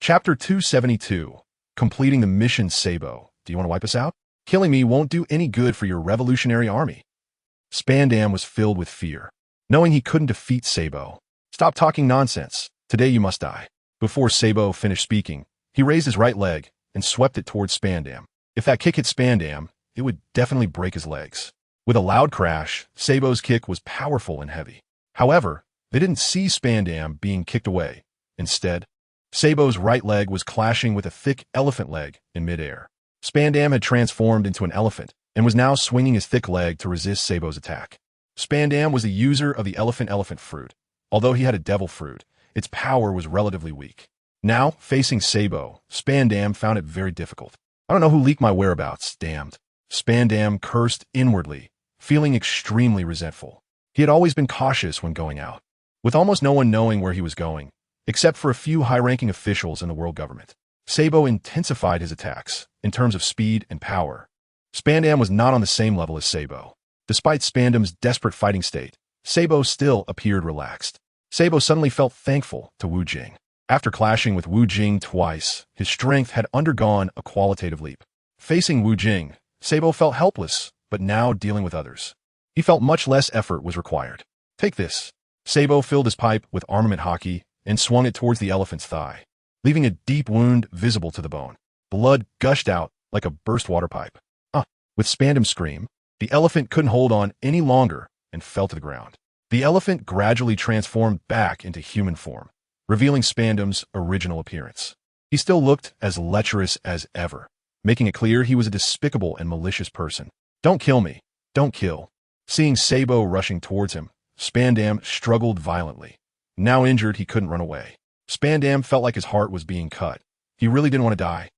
Chapter 272, Completing the Mission. Sabo, do you want to wipe us out? Killing me won't do any good for your Revolutionary Army. Spandam was filled with fear, knowing he couldn't defeat Sabo. Stop talking nonsense. Today you must die. Before Sabo finished speaking, he raised his right leg and swept it towards Spandam. If that kick hit Spandam, it would definitely break his legs. With a loud crash, Sabo's kick was powerful and heavy. However, they didn't see Spandam being kicked away. Instead, Sabo's right leg was clashing with a thick elephant leg in midair. Spandam had transformed into an elephant and was now swinging his thick leg to resist Sabo's attack. Spandam was a user of the elephant fruit. Although he had a devil fruit, its power was relatively weak. Now, facing Sabo, Spandam found it very difficult. I don't know who leaked my whereabouts, damned. Spandam cursed inwardly, feeling extremely resentful. He had always been cautious when going out, with almost no one knowing where he was going, except for a few high-ranking officials in the world government. Sabo intensified his attacks in terms of speed and power. Spandam was not on the same level as Sabo. Despite Spandam's desperate fighting state, Sabo still appeared relaxed. Sabo suddenly felt thankful to Wu Jing. After clashing with Wu Jing twice, his strength had undergone a qualitative leap. Facing Wu Jing, Sabo felt helpless, but now dealing with others, he felt much less effort was required. Take this. Sabo filled his pipe with armament hockey and swung it towards the elephant's thigh, leaving a deep wound visible to the bone. Blood gushed out like a burst water pipe. With Spandam's scream, the elephant couldn't hold on any longer and fell to the ground. The elephant gradually transformed back into human form, revealing Spandam's original appearance. He still looked as lecherous as ever, making it clear he was a despicable and malicious person. Don't kill me. Don't kill. Seeing Sabo rushing towards him, Spandam struggled violently. Now injured, he couldn't run away. Spandam felt like his heart was being cut. He really didn't want to die.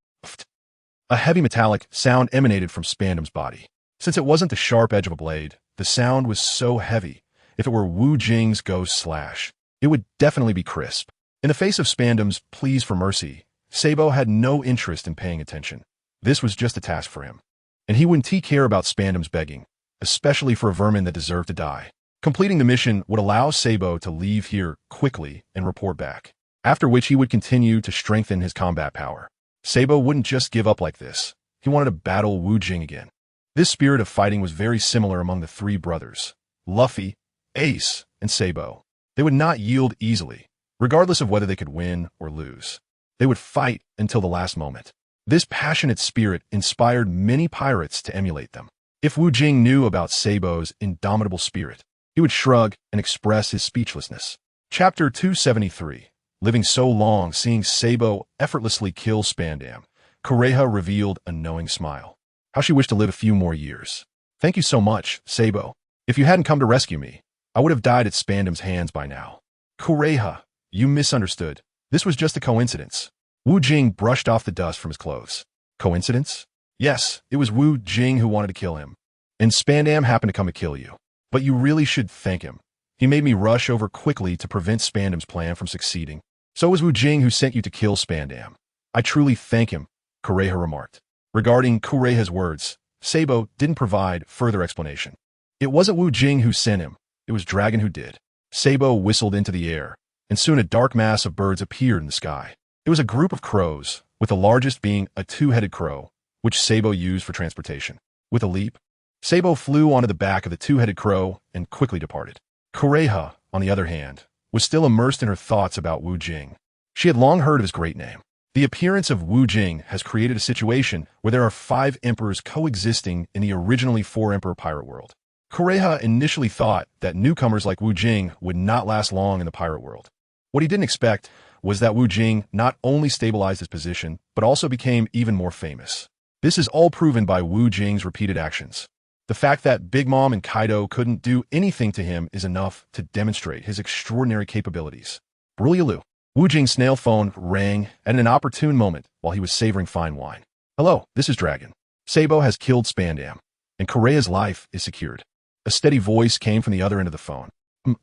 A heavy metallic sound emanated from Spandam's body. Since it wasn't the sharp edge of a blade, the sound was so heavy. If it were Wu Jing's ghost slash, it would definitely be crisp. In the face of Spandam's pleas for mercy, Sabo had no interest in paying attention. This was just a task for him, and he wouldn't care about Spandam's begging, especially for a vermin that deserved to die. Completing the mission would allow Sabo to leave here quickly and report back, after which he would continue to strengthen his combat power. Sabo wouldn't just give up like this. He wanted to battle Wu Jing again. This spirit of fighting was very similar among the three brothers, Luffy, Ace, and Sabo. They would not yield easily, regardless of whether they could win or lose. They would fight until the last moment. This passionate spirit inspired many pirates to emulate them. If Wu Jing knew about Sabo's indomitable spirit, he would shrug and express his speechlessness. Chapter 273, Living so long, seeing Sabo effortlessly kill Spandam, Kureha revealed a knowing smile. How she wished to live a few more years. Thank you so much, Sabo. If you hadn't come to rescue me, I would have died at Spandam's hands by now. Kureha, you misunderstood. This was just a coincidence. Wu Jing brushed off the dust from his clothes. Coincidence? Yes, it was Wu Jing who wanted to kill him. And Spandam happened to come to kill you. But you really should thank him. He made me rush over quickly to prevent Spandam's plan from succeeding. So it was Wu Jing who sent you to kill Spandam. I truly thank him, Kureha remarked. Regarding Kureha's words, Sabo didn't provide further explanation. It wasn't Wu Jing who sent him, it was Dragon who did. Sabo whistled into the air, and soon a dark mass of birds appeared in the sky. It was a group of crows, with the largest being a two-headed crow, which Sabo used for transportation. With a leap, Sabo flew onto the back of the two-headed crow and quickly departed. Kureha, on the other hand, was still immersed in her thoughts about Wu Jing. She had long heard of his great name. The appearance of Wu Jing has created a situation where there are 5 emperors coexisting in the originally 4-emperor pirate world. Kureha initially thought that newcomers like Wu Jing would not last long in the pirate world. What he didn't expect was that Wu Jing not only stabilized his position, but also became even more famous. This is all proven by Wu Jing's repeated actions. The fact that Big Mom and Kaido couldn't do anything to him is enough to demonstrate his extraordinary capabilities. Brillialu. Wu Jing's snail phone rang at an opportune moment while he was savoring fine wine. Hello, this is Dragon. Sabo has killed Spandam, and Kureha's life is secured. A steady voice came from the other end of the phone.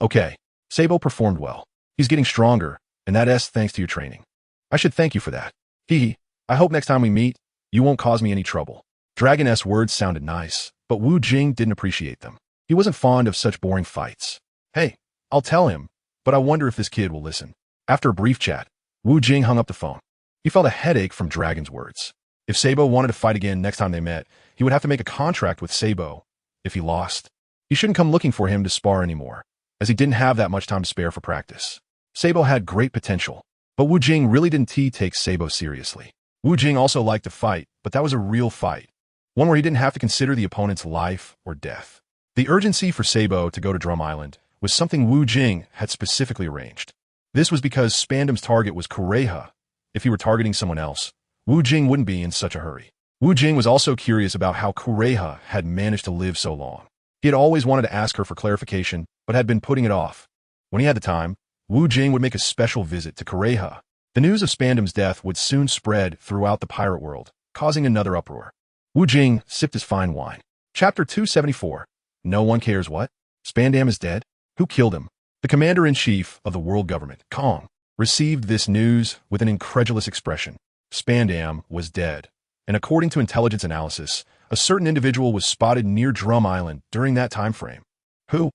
Okay. Sabo performed well. He's getting stronger, and that's thanks to your training. I should thank you for that. Hee. I hope next time we meet, you won't cause me any trouble. Dragon's words sounded nice, but Wu Jing didn't appreciate them. He wasn't fond of such boring fights. Hey, I'll tell him, but I wonder if this kid will listen. After a brief chat, Wu Jing hung up the phone. He felt a headache from Dragon's words. If Sabo wanted to fight again next time they met, he would have to make a contract with Sabo. If he lost, he shouldn't come looking for him to spar anymore, as he didn't have that much time to spare for practice. Sabo had great potential, but Wu Jing really didn't take Sabo seriously. Wu Jing also liked to fight, but that was a real fight, one where he didn't have to consider the opponent's life or death. The urgency for Sabo to go to Drum Island was something Wu Jing had specifically arranged. This was because Spandam's target was Kureha. If he were targeting someone else, Wu Jing wouldn't be in such a hurry. Wu Jing was also curious about how Kureha had managed to live so long. He had always wanted to ask her for clarification, but had been putting it off. When he had the time, Wu Jing would make a special visit to Kureha. The news of Spandam's death would soon spread throughout the pirate world, causing another uproar. Wu Jing sipped his fine wine. Chapter 274. No one cares what? Spandam is dead? Who killed him? The commander-in-chief of the world government, Kong, received this news with an incredulous expression. Spandam was dead, and according to intelligence analysis, a certain individual was spotted near Drum Island during that time frame. Who?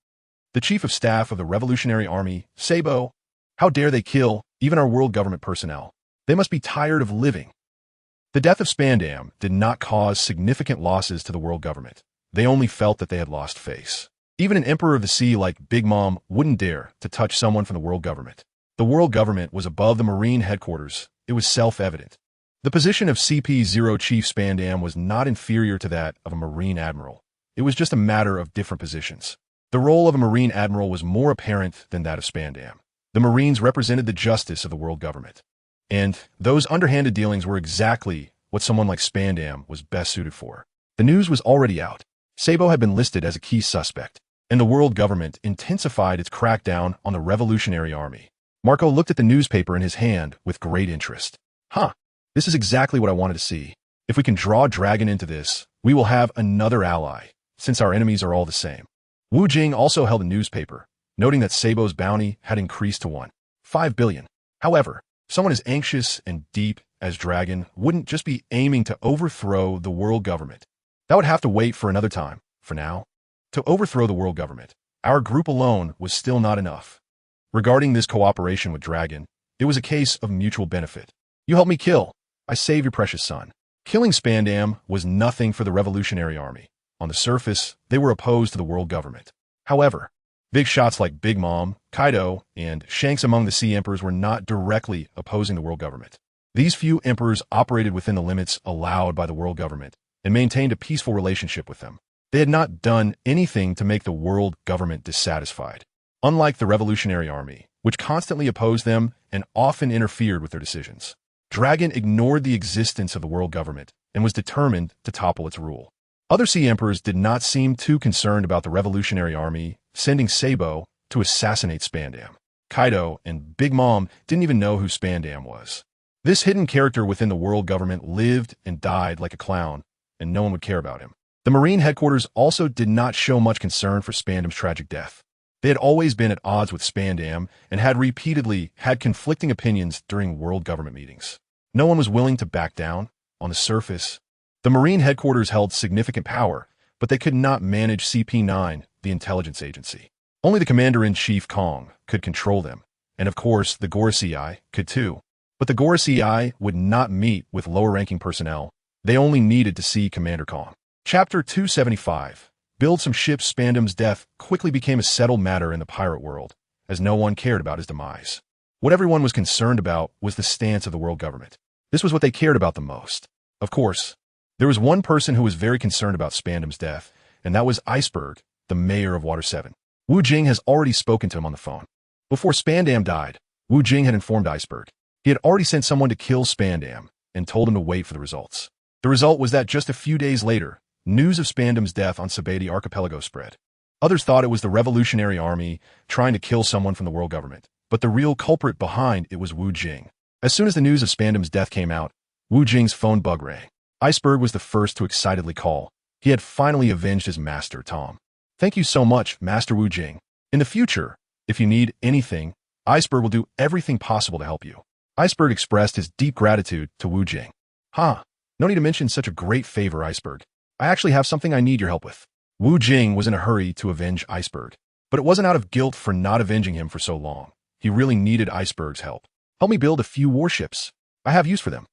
The chief of staff of the Revolutionary Army, Sabo. How dare they kill even our world government personnel? They must be tired of living. The death of Spandam did not cause significant losses to the world government. They only felt that they had lost face. Even an emperor of the sea like Big Mom wouldn't dare to touch someone from the world government. The world government was above the Marine headquarters. It was self-evident. The position of CP0 Chief Spandam was not inferior to that of a Marine admiral. It was just a matter of different positions. The role of a Marine admiral was more apparent than that of Spandam. The Marines represented the justice of the world government. And those underhanded dealings were exactly what someone like Spandam was best suited for. The news was already out. Sabo had been listed as a key suspect, and the world government intensified its crackdown on the Revolutionary Army. Marco looked at the newspaper in his hand with great interest. This is exactly what I wanted to see. If we can draw Dragon into this, we will have another ally, since our enemies are all the same. Wu Jing also held a newspaper, noting that Sabo's bounty had increased to 1.5 billion. However, someone as anxious and deep as Dragon wouldn't just be aiming to overthrow the world government. That would have to wait for another time. For now, to overthrow the world government, our group alone was still not enough. Regarding this cooperation with Dragon, it was a case of mutual benefit. You help me kill, I save your precious son. Killing Spandam was nothing for the Revolutionary Army. On the surface, they were opposed to the world government. However, big shots like Big Mom, Kaido, and Shanks among the Sea Emperors were not directly opposing the world government. These few emperors operated within the limits allowed by the world government and maintained a peaceful relationship with them. They had not done anything to make the world government dissatisfied. Unlike the Revolutionary Army, which constantly opposed them and often interfered with their decisions, Dragon ignored the existence of the world government and was determined to topple its rule. Other sea emperors did not seem too concerned about the Revolutionary Army sending Sabo to assassinate Spandam. Kaido and Big Mom didn't even know who Spandam was. This hidden character within the world government lived and died like a clown, and no one would care about him. The Marine headquarters also did not show much concern for Spandam's tragic death. They had always been at odds with Spandam and had repeatedly had conflicting opinions during world government meetings. No one was willing to back down. On the surface, The Marine headquarters held significant power, but they could not manage CP9, the intelligence agency. Only the commander-in-chief Kong could control them, and of course the Gorosei could too. But the Gorosei would not meet with lower-ranking personnel. They only needed to see Commander Kong. Chapter 275. Build some ships. Spandam's death quickly became a settled matter in the pirate world, as no one cared about his demise. What everyone was concerned about was the stance of the world government. This was what they cared about the most. Of course, there was one person who was very concerned about Spandam's death, and that was Iceberg, the mayor of Water 7. Wu Jing has already spoken to him on the phone. Before Spandam died, Wu Jing had informed Iceberg. He had already sent someone to kill Spandam and told him to wait for the results. The result was that just a few days later, news of Spandam's death on Sabeti Archipelago spread. Others thought it was the Revolutionary Army trying to kill someone from the world government, but the real culprit behind it was Wu Jing. As soon as the news of Spandam's death came out, Wu Jing's phone bug rang. Iceberg was the first to excitedly call. He had finally avenged his master, Tom. Thank you so much, Master Wu Jing. In the future, if you need anything, Iceberg will do everything possible to help you. Iceberg expressed his deep gratitude to Wu Jing. No need to mention such a great favor, Iceberg. I actually have something I need your help with. Wu Jing was in a hurry to avenge Iceberg, but it wasn't out of guilt for not avenging him for so long. He really needed Iceberg's help. Help me build a few warships. I have use for them.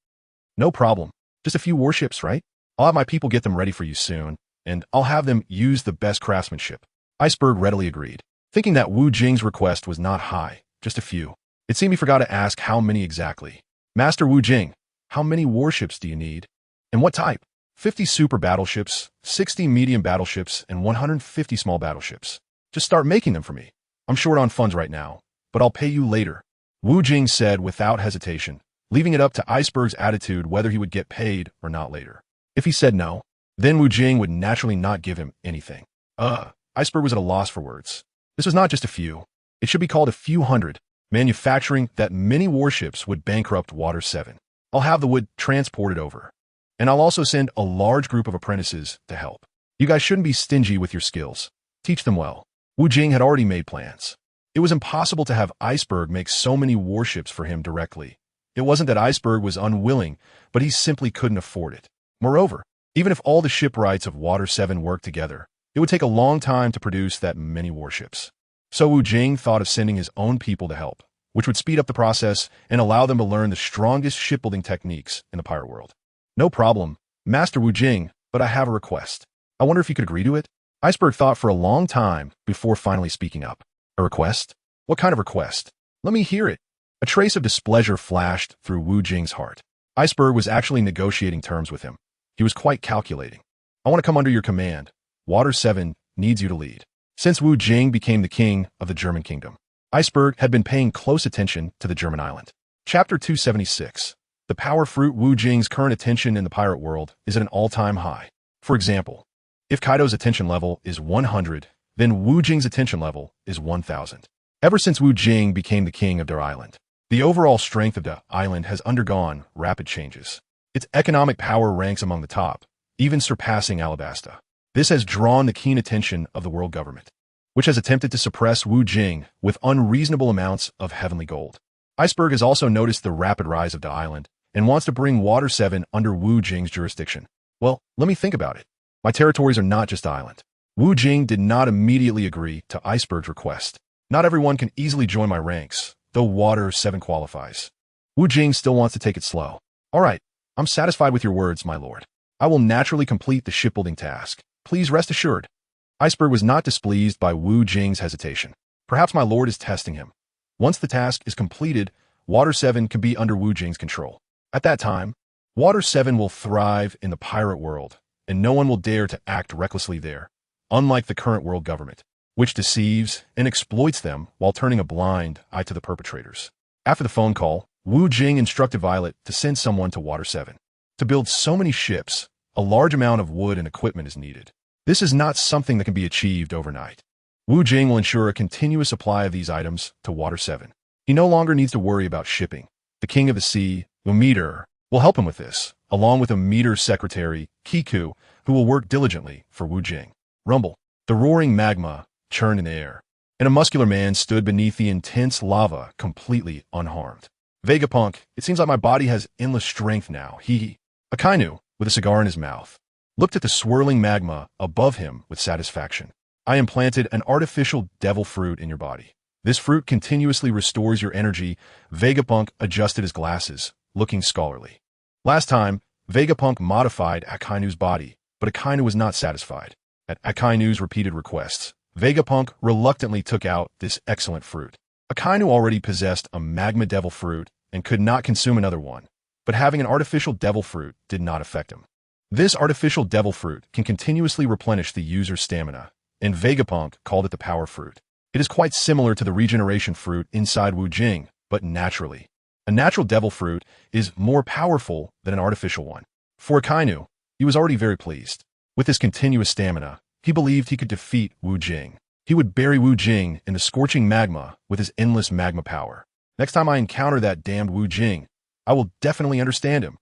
No problem. Just a few warships, right? I'll have my people get them ready for you soon, and I'll have them use the best craftsmanship. Iceberg readily agreed, thinking that Wu Jing's request was not high, just a few. It seemed he forgot to ask how many exactly. Master Wu Jing, how many warships do you need? And what type? 50 super battleships, 60 medium battleships, and 150 small battleships. Just start making them for me. I'm short on funds right now, but I'll pay you later. Wu Jing said without hesitation, leaving it up to Iceberg's attitude whether he would get paid or not later. If he said no, then Wu Jing would naturally not give him anything. Iceberg was at a loss for words. This was not just a few. It should be called a few hundred. Manufacturing that many warships would bankrupt Water 7. I'll have the wood transported over. And I'll also send a large group of apprentices to help. You guys shouldn't be stingy with your skills. Teach them well. Wu Jing had already made plans. It was impossible to have Iceberg make so many warships for him directly. It wasn't that Iceberg was unwilling, but he simply couldn't afford it. Moreover, even if all the shipwrights of Water 7 worked together, it would take a long time to produce that many warships. So Wu Jing thought of sending his own people to help, which would speed up the process and allow them to learn the strongest shipbuilding techniques in the pirate world. No problem, Master Wu Jing, but I have a request. I wonder if you could agree to it? Iceberg thought for a long time before finally speaking up. A request? What kind of request? Let me hear it. A trace of displeasure flashed through Wu Jing's heart. Iceberg was actually negotiating terms with him. He was quite calculating. I want to come under your command. Water 7 needs you to lead. Since Wu Jing became the king of the German kingdom, Iceberg had been paying close attention to the German island. Chapter 276. The power fruit. Wu Jing's current attention in the pirate world is at an all-time high. For example, if Kaido's attention level is 100, then Wu Jing's attention level is 1,000. Ever since Wu Jing became the king of their island, the overall strength of the island has undergone rapid changes. Its economic power ranks among the top, even surpassing Alabasta. This has drawn the keen attention of the world government, which has attempted to suppress Wu Jing with unreasonable amounts of heavenly gold. Iceberg has also noticed the rapid rise of the island and wants to bring Water 7 under Wu Jing's jurisdiction. Well, let me think about it. My territories are not just island. Wu Jing did not immediately agree to Iceberg's request. Not everyone can easily join my ranks, though Water 7 qualifies. Wu Jing still wants to take it slow. All right, I'm satisfied with your words, my lord. I will naturally complete the shipbuilding task. Please rest assured. Iceberg was not displeased by Wu Jing's hesitation. Perhaps my lord is testing him. Once the task is completed, Water 7 can be under Wu Jing's control. At that time, Water 7 will thrive in the pirate world, and no one will dare to act recklessly there, unlike the current world government, which deceives and exploits them while turning a blind eye to the perpetrators. After the phone call, Wu Jing instructed Violet to send someone to Water 7. To build so many ships, a large amount of wood and equipment is needed. This is not something that can be achieved overnight. Wu Jing will ensure a continuous supply of these items to Water 7. He no longer needs to worry about shipping. The King of the Sea, Umiter, will help him with this, along with Umiter's secretary, Kiku, who will work diligently for Wu Jing. Rumble. The roaring magma churned in the air, and a muscular man stood beneath the intense lava, completely unharmed. Vegapunk, it seems like my body has endless strength now. Akainu, with a cigar in his mouth, looked at the swirling magma above him with satisfaction. I implanted an artificial devil fruit in your body. This fruit continuously restores your energy. Vegapunk adjusted his glasses, looking scholarly. Last time, Vegapunk modified Akainu's body, but Akainu was not satisfied. At Akainu's repeated requests, Vegapunk reluctantly took out this excellent fruit. Akainu already possessed a magma devil fruit and could not consume another one, but having an artificial devil fruit did not affect him. This artificial devil fruit can continuously replenish the user's stamina, and Vegapunk called it the power fruit. It is quite similar to the regeneration fruit inside Wu Jing, but naturally. A natural devil fruit is more powerful than an artificial one. For Akainu, he was already very pleased. With his continuous stamina, he believed he could defeat Wu Jing. He would bury Wu Jing in the scorching magma with his endless magma power. Next time I encounter that damned Wu Jing, I will definitely understand him.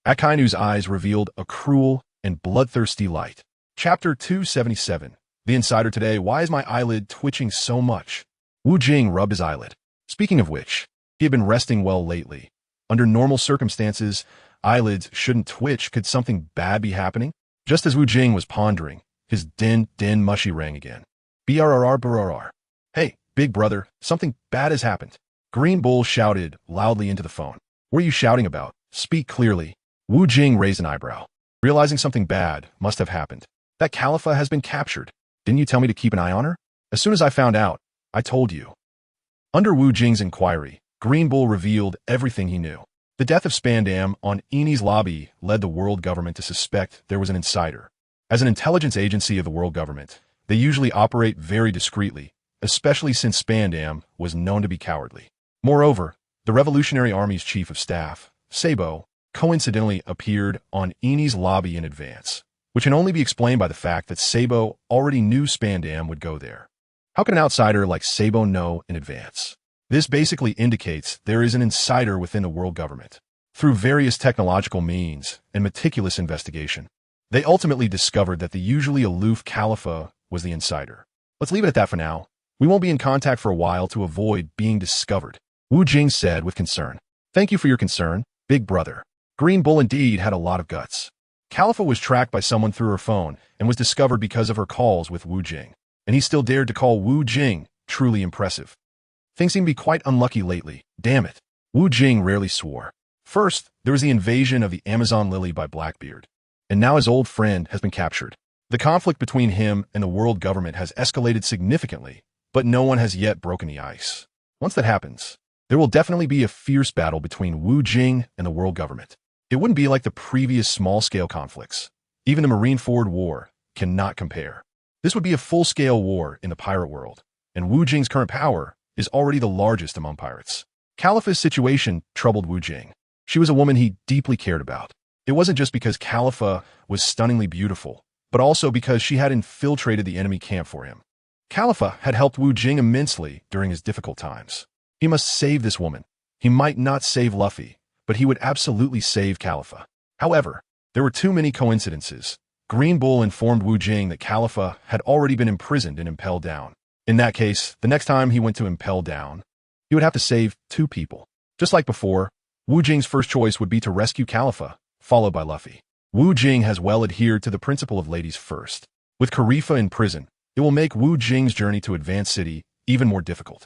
Akainu's eyes revealed a cruel and bloodthirsty light. Chapter 277. The Insider today. Why is my eyelid twitching so much? Wu Jing rubbed his eyelid. Speaking of which, he had been resting well lately. Under normal circumstances, eyelids shouldn't twitch. Could something bad be happening? Just as Wu Jing was pondering, his din mushy rang again. Brrr. Hey, big brother, something bad has happened. Green Bull shouted loudly into the phone. What are you shouting about? Speak clearly. Wu Jing raised an eyebrow, realizing something bad must have happened. That Califa has been captured. Didn't you tell me to keep an eye on her? As soon as I found out, I told you. Under Wu Jing's inquiry, Green Bull revealed everything he knew. The death of Spandam on Eni's lobby led the world government to suspect there was an insider. As an intelligence agency of the world government, they usually operate very discreetly, especially since Spandam was known to be cowardly. Moreover, the Revolutionary Army's chief of staff, Sabo, coincidentally appeared on Eni's lobby in advance, which can only be explained by the fact that Sabo already knew Spandam would go there. How can an outsider like Sabo know in advance? This basically indicates there is an insider within the world government. Through various technological means and meticulous investigation, they ultimately discovered that the usually aloof Califa was the insider. Let's leave it at that for now. We won't be in contact for a while to avoid being discovered, Wu Jing said with concern. Thank you for your concern, big brother. Green Bull indeed had a lot of guts. Califa was tracked by someone through her phone and was discovered because of her calls with Wu Jing. And he still dared to call Wu Jing. Truly impressive. Things seem to be quite unlucky lately. Damn it. Wu Jing rarely swore. First, there was the invasion of the Amazon lily by Blackbeard. And now his old friend has been captured. The conflict between him and the world government has escalated significantly, but no one has yet broken the ice. Once that happens, there will definitely be a fierce battle between Wu Jing and the world government. It wouldn't be like the previous small-scale conflicts. Even the Marineford War cannot compare. This would be a full-scale war in the pirate world, and Wu Jing's current power is already the largest among pirates. Califa's situation troubled Wu Jing. She was a woman he deeply cared about. It wasn't just because Califa was stunningly beautiful, but also because she had infiltrated the enemy camp for him. Califa had helped Wu Jing immensely during his difficult times. He must save this woman. He might not save Luffy, but he would absolutely save Califa. However, there were too many coincidences. Green Bull informed Wu Jing that Califa had already been imprisoned and impelled down. In that case, the next time he went to impel down, he would have to save 2 people. Just like before, Wu Jing's first choice would be to rescue Califa, followed by Luffy. Wu Jing has well adhered to the principle of ladies first. With Karifa in prison, it will make Wu Jing's journey to Advanced City even more difficult.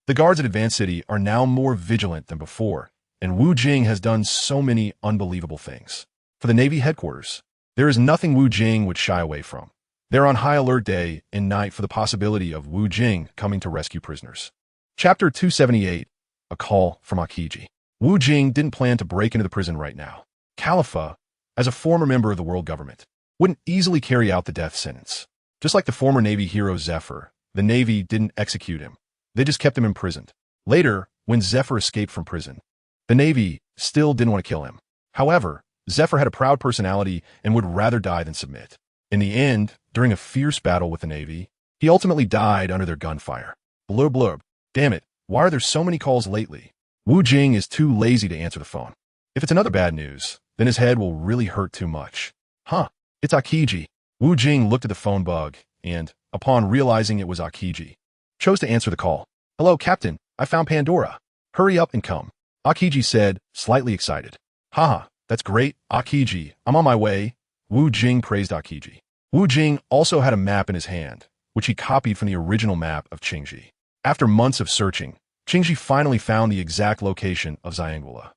The guards at Advanced City are now more vigilant than before, and Wu Jing has done so many unbelievable things. For the Navy headquarters, there is nothing Wu Jing would shy away from. They're on high alert day and night for the possibility of Wu Jing coming to rescue prisoners. Chapter 278. A Call from Aokiji. Wu Jing didn't plan to break into the prison right now. Califa, as a former member of the world government, wouldn't easily carry out the death sentence. Just like the former Navy hero Zephyr, the Navy didn't execute him. They just kept him imprisoned. Later, when Zephyr escaped from prison, the Navy still didn't want to kill him. However, Zephyr had a proud personality and would rather die than submit. In the end, during a fierce battle with the Navy, he ultimately died under their gunfire. Blurb blurb. Damn it, why are there so many calls lately? Wu Jing is too lazy to answer the phone. If it's another bad news, then his head will really hurt too much. Huh, it's Aokiji. Wu Jing looked at the phone bug and, upon realizing it was Aokiji, chose to answer the call. Hello, Captain, I found Pandora. Hurry up and come. Aokiji said, slightly excited. Haha, That's great, Akiji. I'm on my way. Wu Jing praised Akiji. Wu Jing also had a map in his hand, which he copied from the original map of Qingji. After months of searching, Qingji finally found the exact location of Xiangula.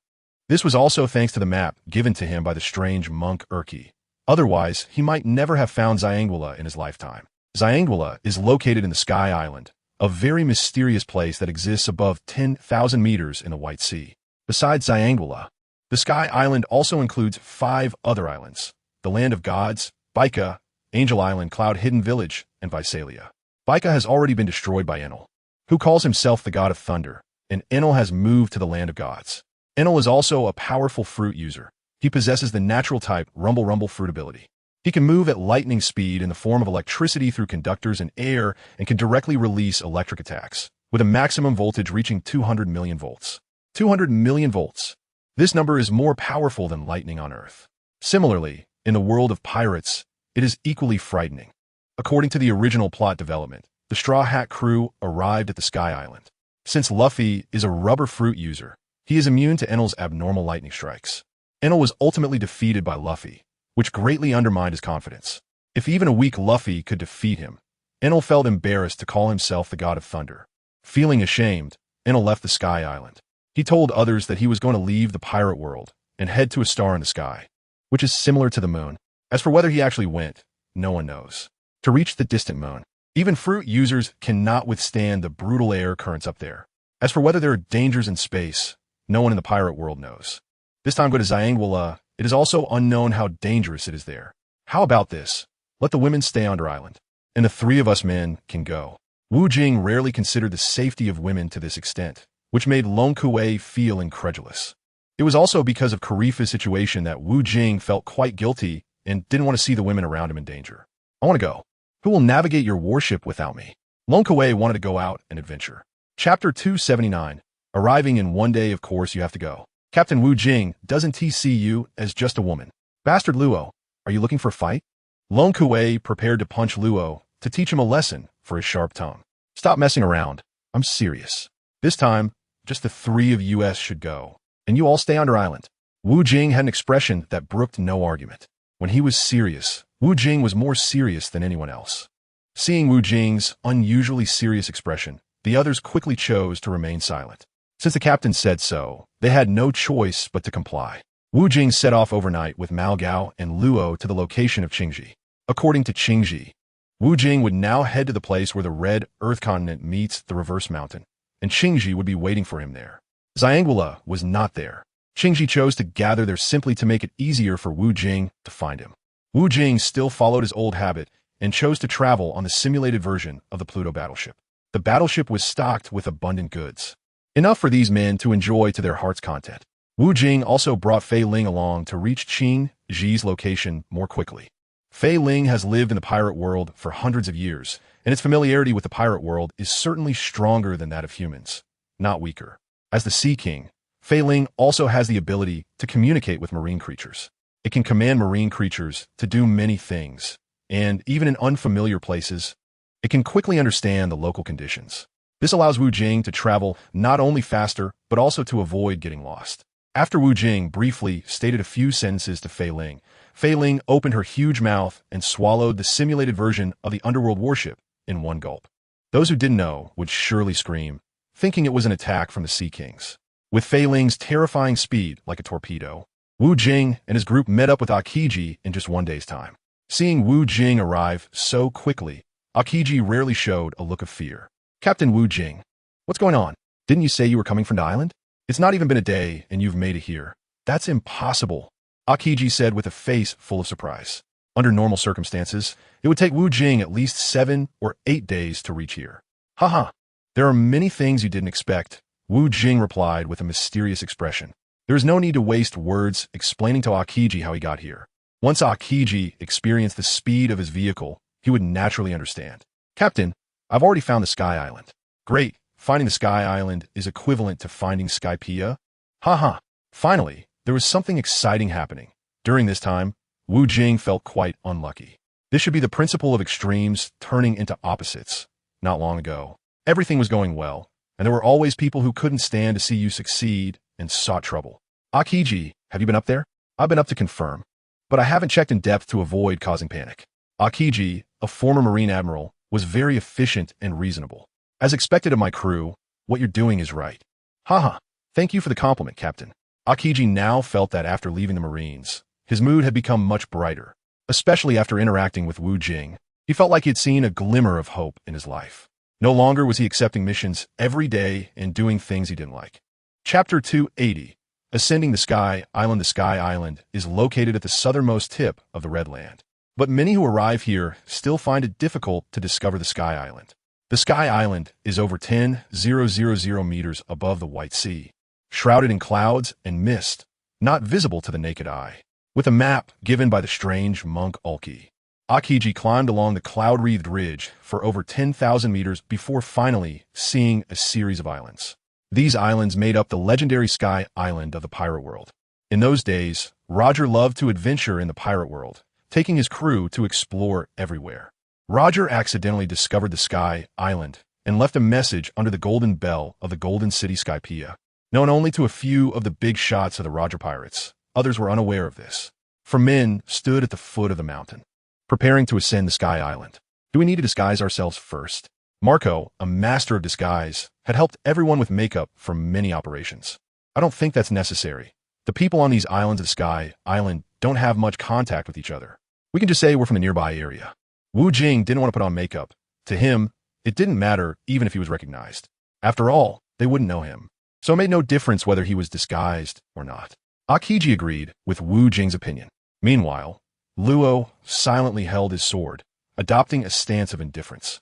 This was also thanks to the map given to him by the strange monk Erki. Otherwise, he might never have found Xiangula in his lifetime. Xiangula is located in the Sky Island, a very mysterious place that exists above 10,000 meters in the White Sea. Besides Xiangula, the Sky Island also includes 5 other islands: the Land of Gods, Baika, Angel Island, Cloud Hidden Village, and Visalia. Baika has already been destroyed by Enel, who calls himself the god of thunder, and Enel has moved to the Land of Gods. Enel is also a powerful fruit user. He possesses the natural type Rumble fruit ability. He can move at lightning speed in the form of electricity through conductors in air and can directly release electric attacks, with a maximum voltage reaching 200 million volts. 200 million volts. This number is more powerful than lightning on Earth. Similarly, in the world of pirates, it is equally frightening. According to the original plot development, the Straw Hat crew arrived at the Sky Island. Since Luffy is a rubber fruit user, he is immune to Enel's abnormal lightning strikes. Enel was ultimately defeated by Luffy, which greatly undermined his confidence. If even a weak Luffy could defeat him, Enel felt embarrassed to call himself the god of thunder. Feeling ashamed, Enel left the Sky Island. He told others that he was going to leave the pirate world and head to a star in the sky, which is similar to the moon. As for whether he actually went, no one knows. To reach the distant moon, even fruit users cannot withstand the brutal air currents up there. As for whether there are dangers in space, no one in the pirate world knows. This time go to Xiangula. It is also unknown how dangerous it is there. How about this? Let the women stay on our island, and the 3 of us men can go. Wu Jing rarely considered the safety of women to this extent, which made Long Kuei feel incredulous. It was also because of Karifa's situation that Wu Jing felt quite guilty and didn't want to see the women around him in danger. I want to go. Who will navigate your warship without me? Long Kuei wanted to go out and adventure. Chapter 279. Arriving in one day, of course you have to go. Captain Wu Jing, doesn't he see you as just a woman? Bastard Luo, are you looking for a fight? Long Kuei prepared to punch Luo to teach him a lesson for his sharp tongue. Stop messing around. I'm serious. This time, just the 3 of us should go, and you all stay on our island. Wu Jing had an expression that brooked no argument. When he was serious, Wu Jing was more serious than anyone else. Seeing Wu Jing's unusually serious expression, the others quickly chose to remain silent. Since the captain said so, they had no choice but to comply. Wu Jing set off overnight with Mao Gao and Luo to the location of Qingji. According to Qingji, Wu Jing would now head to the place where the red Earth continent meets the reverse mountain, and Qingji would be waiting for him there. Xiangula was not there. Qingji chose to gather there simply to make it easier for Wu Jing to find him. Wu Jing still followed his old habit and chose to travel on the simulated version of the Pluto battleship. The battleship was stocked with abundant goods, enough for these men to enjoy to their heart's content. Wu Jing also brought Fei Ling along to reach Qingji's location more quickly. Fei Ling has lived in the pirate world for hundreds of years, and its familiarity with the pirate world is certainly stronger than that of humans, not weaker. As the Sea King, Fei Ling also has the ability to communicate with marine creatures. It can command marine creatures to do many things, and even in unfamiliar places, it can quickly understand the local conditions. This allows Wu Jing to travel not only faster, but also to avoid getting lost. After Wu Jing briefly stated a few sentences to Fei Ling opened her huge mouth and swallowed the simulated version of the underworld warship in one gulp. Those who didn't know would surely scream, thinking it was an attack from the Sea Kings. With Fei Ling's terrifying speed like a torpedo, Wu Jing and his group met up with Akiji in just one day's time. Seeing Wu Jing arrive so quickly, Akiji rarely showed a look of fear. Captain Wu Jing, what's going on? Didn't you say you were coming from the island? It's not even been a day and you've made it here. That's impossible, Akiji said with a face full of surprise. Under normal circumstances, it would take Wu Jing at least 7 or 8 days to reach here. Haha, there are many things you didn't expect, Wu Jing replied with a mysterious expression. There is no need to waste words explaining to Akiji how he got here. Once Akiji experienced the speed of his vehicle, he would naturally understand. Captain, I've already found the Sky Island. Great, finding the Sky Island is equivalent to finding Skypiea? Haha, finally, there was something exciting happening. During this time, Wu Jing felt quite unlucky. This should be the principle of extremes turning into opposites. Not long ago, everything was going well, and there were always people who couldn't stand to see you succeed and sought trouble. Akiji, have you been up there? I've been up to confirm, but I haven't checked in depth to avoid causing panic. Akiji, a former Marine admiral, was very efficient and reasonable. As expected of my crew, what you're doing is right. Haha, thank you for the compliment, Captain. Akiji now felt that after leaving the Marines, his mood had become much brighter, especially after interacting with Wu Jing. He felt like he had seen a glimmer of hope in his life. No longer was he accepting missions every day and doing things he didn't like. Chapter 280. Ascending the Sky Island. The Sky Island is located at the southernmost tip of the Red Land, but many who arrive here still find it difficult to discover the Sky Island. The Sky Island is over 10,000 meters above the White Sea, shrouded in clouds and mist, not visible to the naked eye. With a map given by the strange monk Ulki, Akiji climbed along the cloud-wreathed ridge for over 10,000 meters before finally seeing a series of islands. These islands made up the legendary Sky Island of the pirate world. In those days, Roger loved to adventure in the pirate world, taking his crew to explore everywhere. Roger accidentally discovered the Sky Island and left a message under the golden bell of the Golden City Skypiea. Known only to a few of the big shots of the Roger pirates, others were unaware of this. For men stood at the foot of the mountain, preparing to ascend the Sky Island. Do we need to disguise ourselves first? Marco, a master of disguise, had helped everyone with makeup for many operations. I don't think that's necessary. The people on these islands of the Sky Island don't have much contact with each other. We can just say we're from the nearby area. Wu Jing didn't want to put on makeup. To him, it didn't matter even if he was recognized. After all, they wouldn't know him. So it made no difference whether he was disguised or not. Akiji agreed with Wu Jing's opinion. Meanwhile, Luo silently held his sword, adopting a stance of indifference.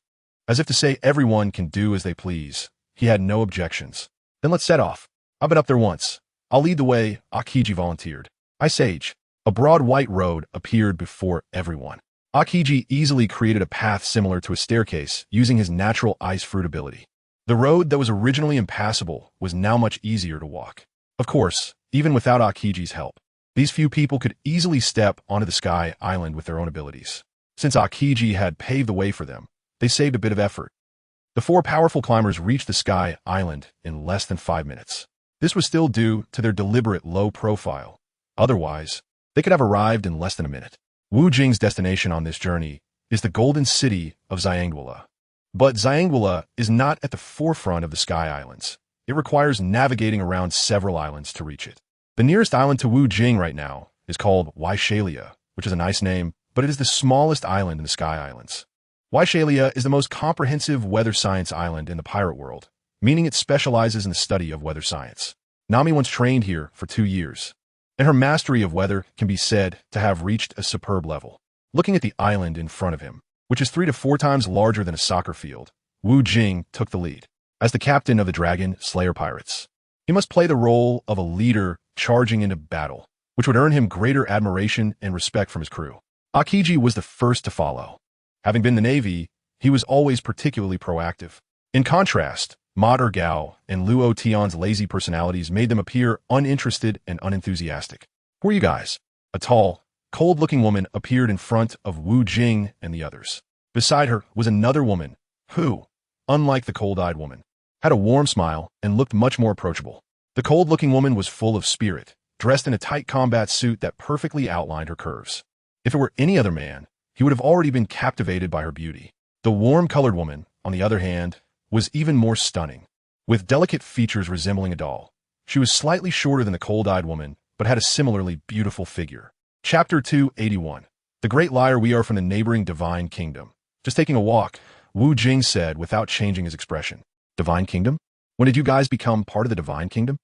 As if to say everyone can do as they please, he had no objections. Then let's set off. I've been up there once. I'll lead the way, Akiji volunteered. Sage. A broad white road appeared before everyone. Akiji easily created a path similar to a staircase using his natural ice fruit ability. The road that was originally impassable was now much easier to walk. Of course, even without Akiji's help, these few people could easily step onto the Sky Island with their own abilities. Since Akiji had paved the way for them, they saved a bit of effort. The four powerful climbers reached the Sky Island in less than 5 minutes. This was still due to their deliberate low profile. Otherwise, they could have arrived in less than a minute. Wu Jing's destination on this journey is the golden city of Xianguila. But Xianguila is not at the forefront of the Sky Islands. It requires navigating around several islands to reach it. The nearest island to Wu Jing right now is called Waishalia, which is a nice name, but it is the smallest island in the Sky Islands. Waishalia is the most comprehensive weather science island in the pirate world, meaning it specializes in the study of weather science. Nami once trained here for 2 years, and her mastery of weather can be said to have reached a superb level. Looking at the island in front of him, which is 3 to 4 times larger than a soccer field, Wu Jing took the lead. As the captain of the Dragon Slayer Pirates, he must play the role of a leader charging into battle, which would earn him greater admiration and respect from his crew. Akiji was the first to follow. Having been in the Navy, he was always particularly proactive. In contrast, Ma Gao and Luo Tian's lazy personalities made them appear uninterested and unenthusiastic. Who are you guys? A tall, cold-looking woman appeared in front of Wu Jing and the others. Beside her was another woman who, unlike the cold-eyed woman, had a warm smile and looked much more approachable. The cold-looking woman was full of spirit, dressed in a tight combat suit that perfectly outlined her curves. If it were any other man, he would have already been captivated by her beauty. The warm-colored woman, on the other hand, was even more stunning. With delicate features resembling a doll, she was slightly shorter than the cold-eyed woman, but had a similarly beautiful figure. Chapter 281. The Great Liar. We are from the neighboring Divine Kingdom. Just taking a walk, Wu Jing said without changing his expression. Divine Kingdom? When did you guys become part of the Divine Kingdom?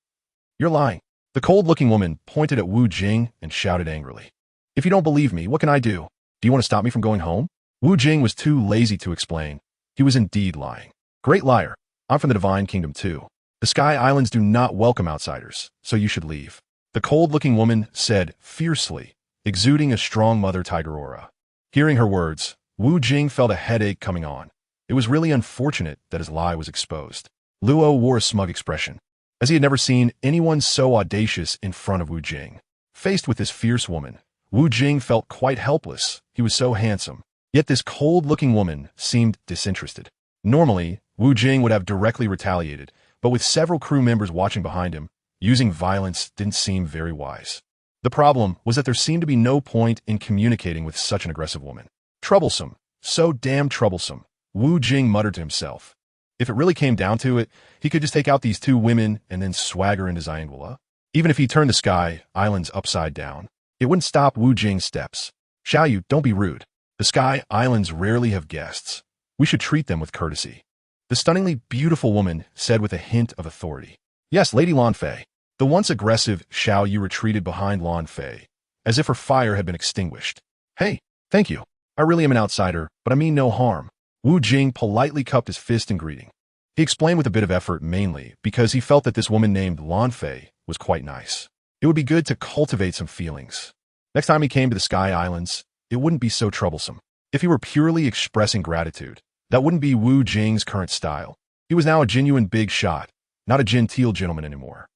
You're lying. The cold-looking woman pointed at Wu Jing and shouted angrily. If you don't believe me, what can I do? Do you want to stop me from going home? Wu Jing was too lazy to explain. He was indeed lying. Great liar. I'm from the Divine Kingdom too. The Sky Islands do not welcome outsiders, so you should leave. The cold-looking woman said fiercely, exuding a strong mother tiger aura. Hearing her words, Wu Jing felt a headache coming on. It was really unfortunate that his lie was exposed. Luo wore a smug expression, as he had never seen anyone so audacious in front of Wu Jing. Faced with this fierce woman, Wu Jing felt quite helpless. He was so handsome. Yet this cold-looking woman seemed disinterested. Normally, Wu Jing would have directly retaliated, but with several crew members watching behind him, using violence didn't seem very wise. The problem was that there seemed to be no point in communicating with such an aggressive woman. Troublesome. So damn troublesome, Wu Jing muttered to himself. If it really came down to it, he could just take out these two women and then swagger into Xiangwula. Even if he turned the Sky Islands upside down, it wouldn't stop Wu Jing's steps. Xiaoyu, don't be rude. The Sky Islands rarely have guests. We should treat them with courtesy. The stunningly beautiful woman said with a hint of authority. Yes, Lady Lan Fei. The once aggressive Xiaoyu retreated behind Lan Fei, as if her fire had been extinguished. Hey, thank you. I really am an outsider, but I mean no harm. Wu Jing politely cupped his fist in greeting. He explained with a bit of effort mainly because he felt that this woman named Lan Fei was quite nice. It would be good to cultivate some feelings. Next time he came to the Sky Islands, it wouldn't be so troublesome. If he were purely expressing gratitude, that wouldn't be Wu Jing's current style. He was now a genuine big shot, not a genteel gentleman anymore.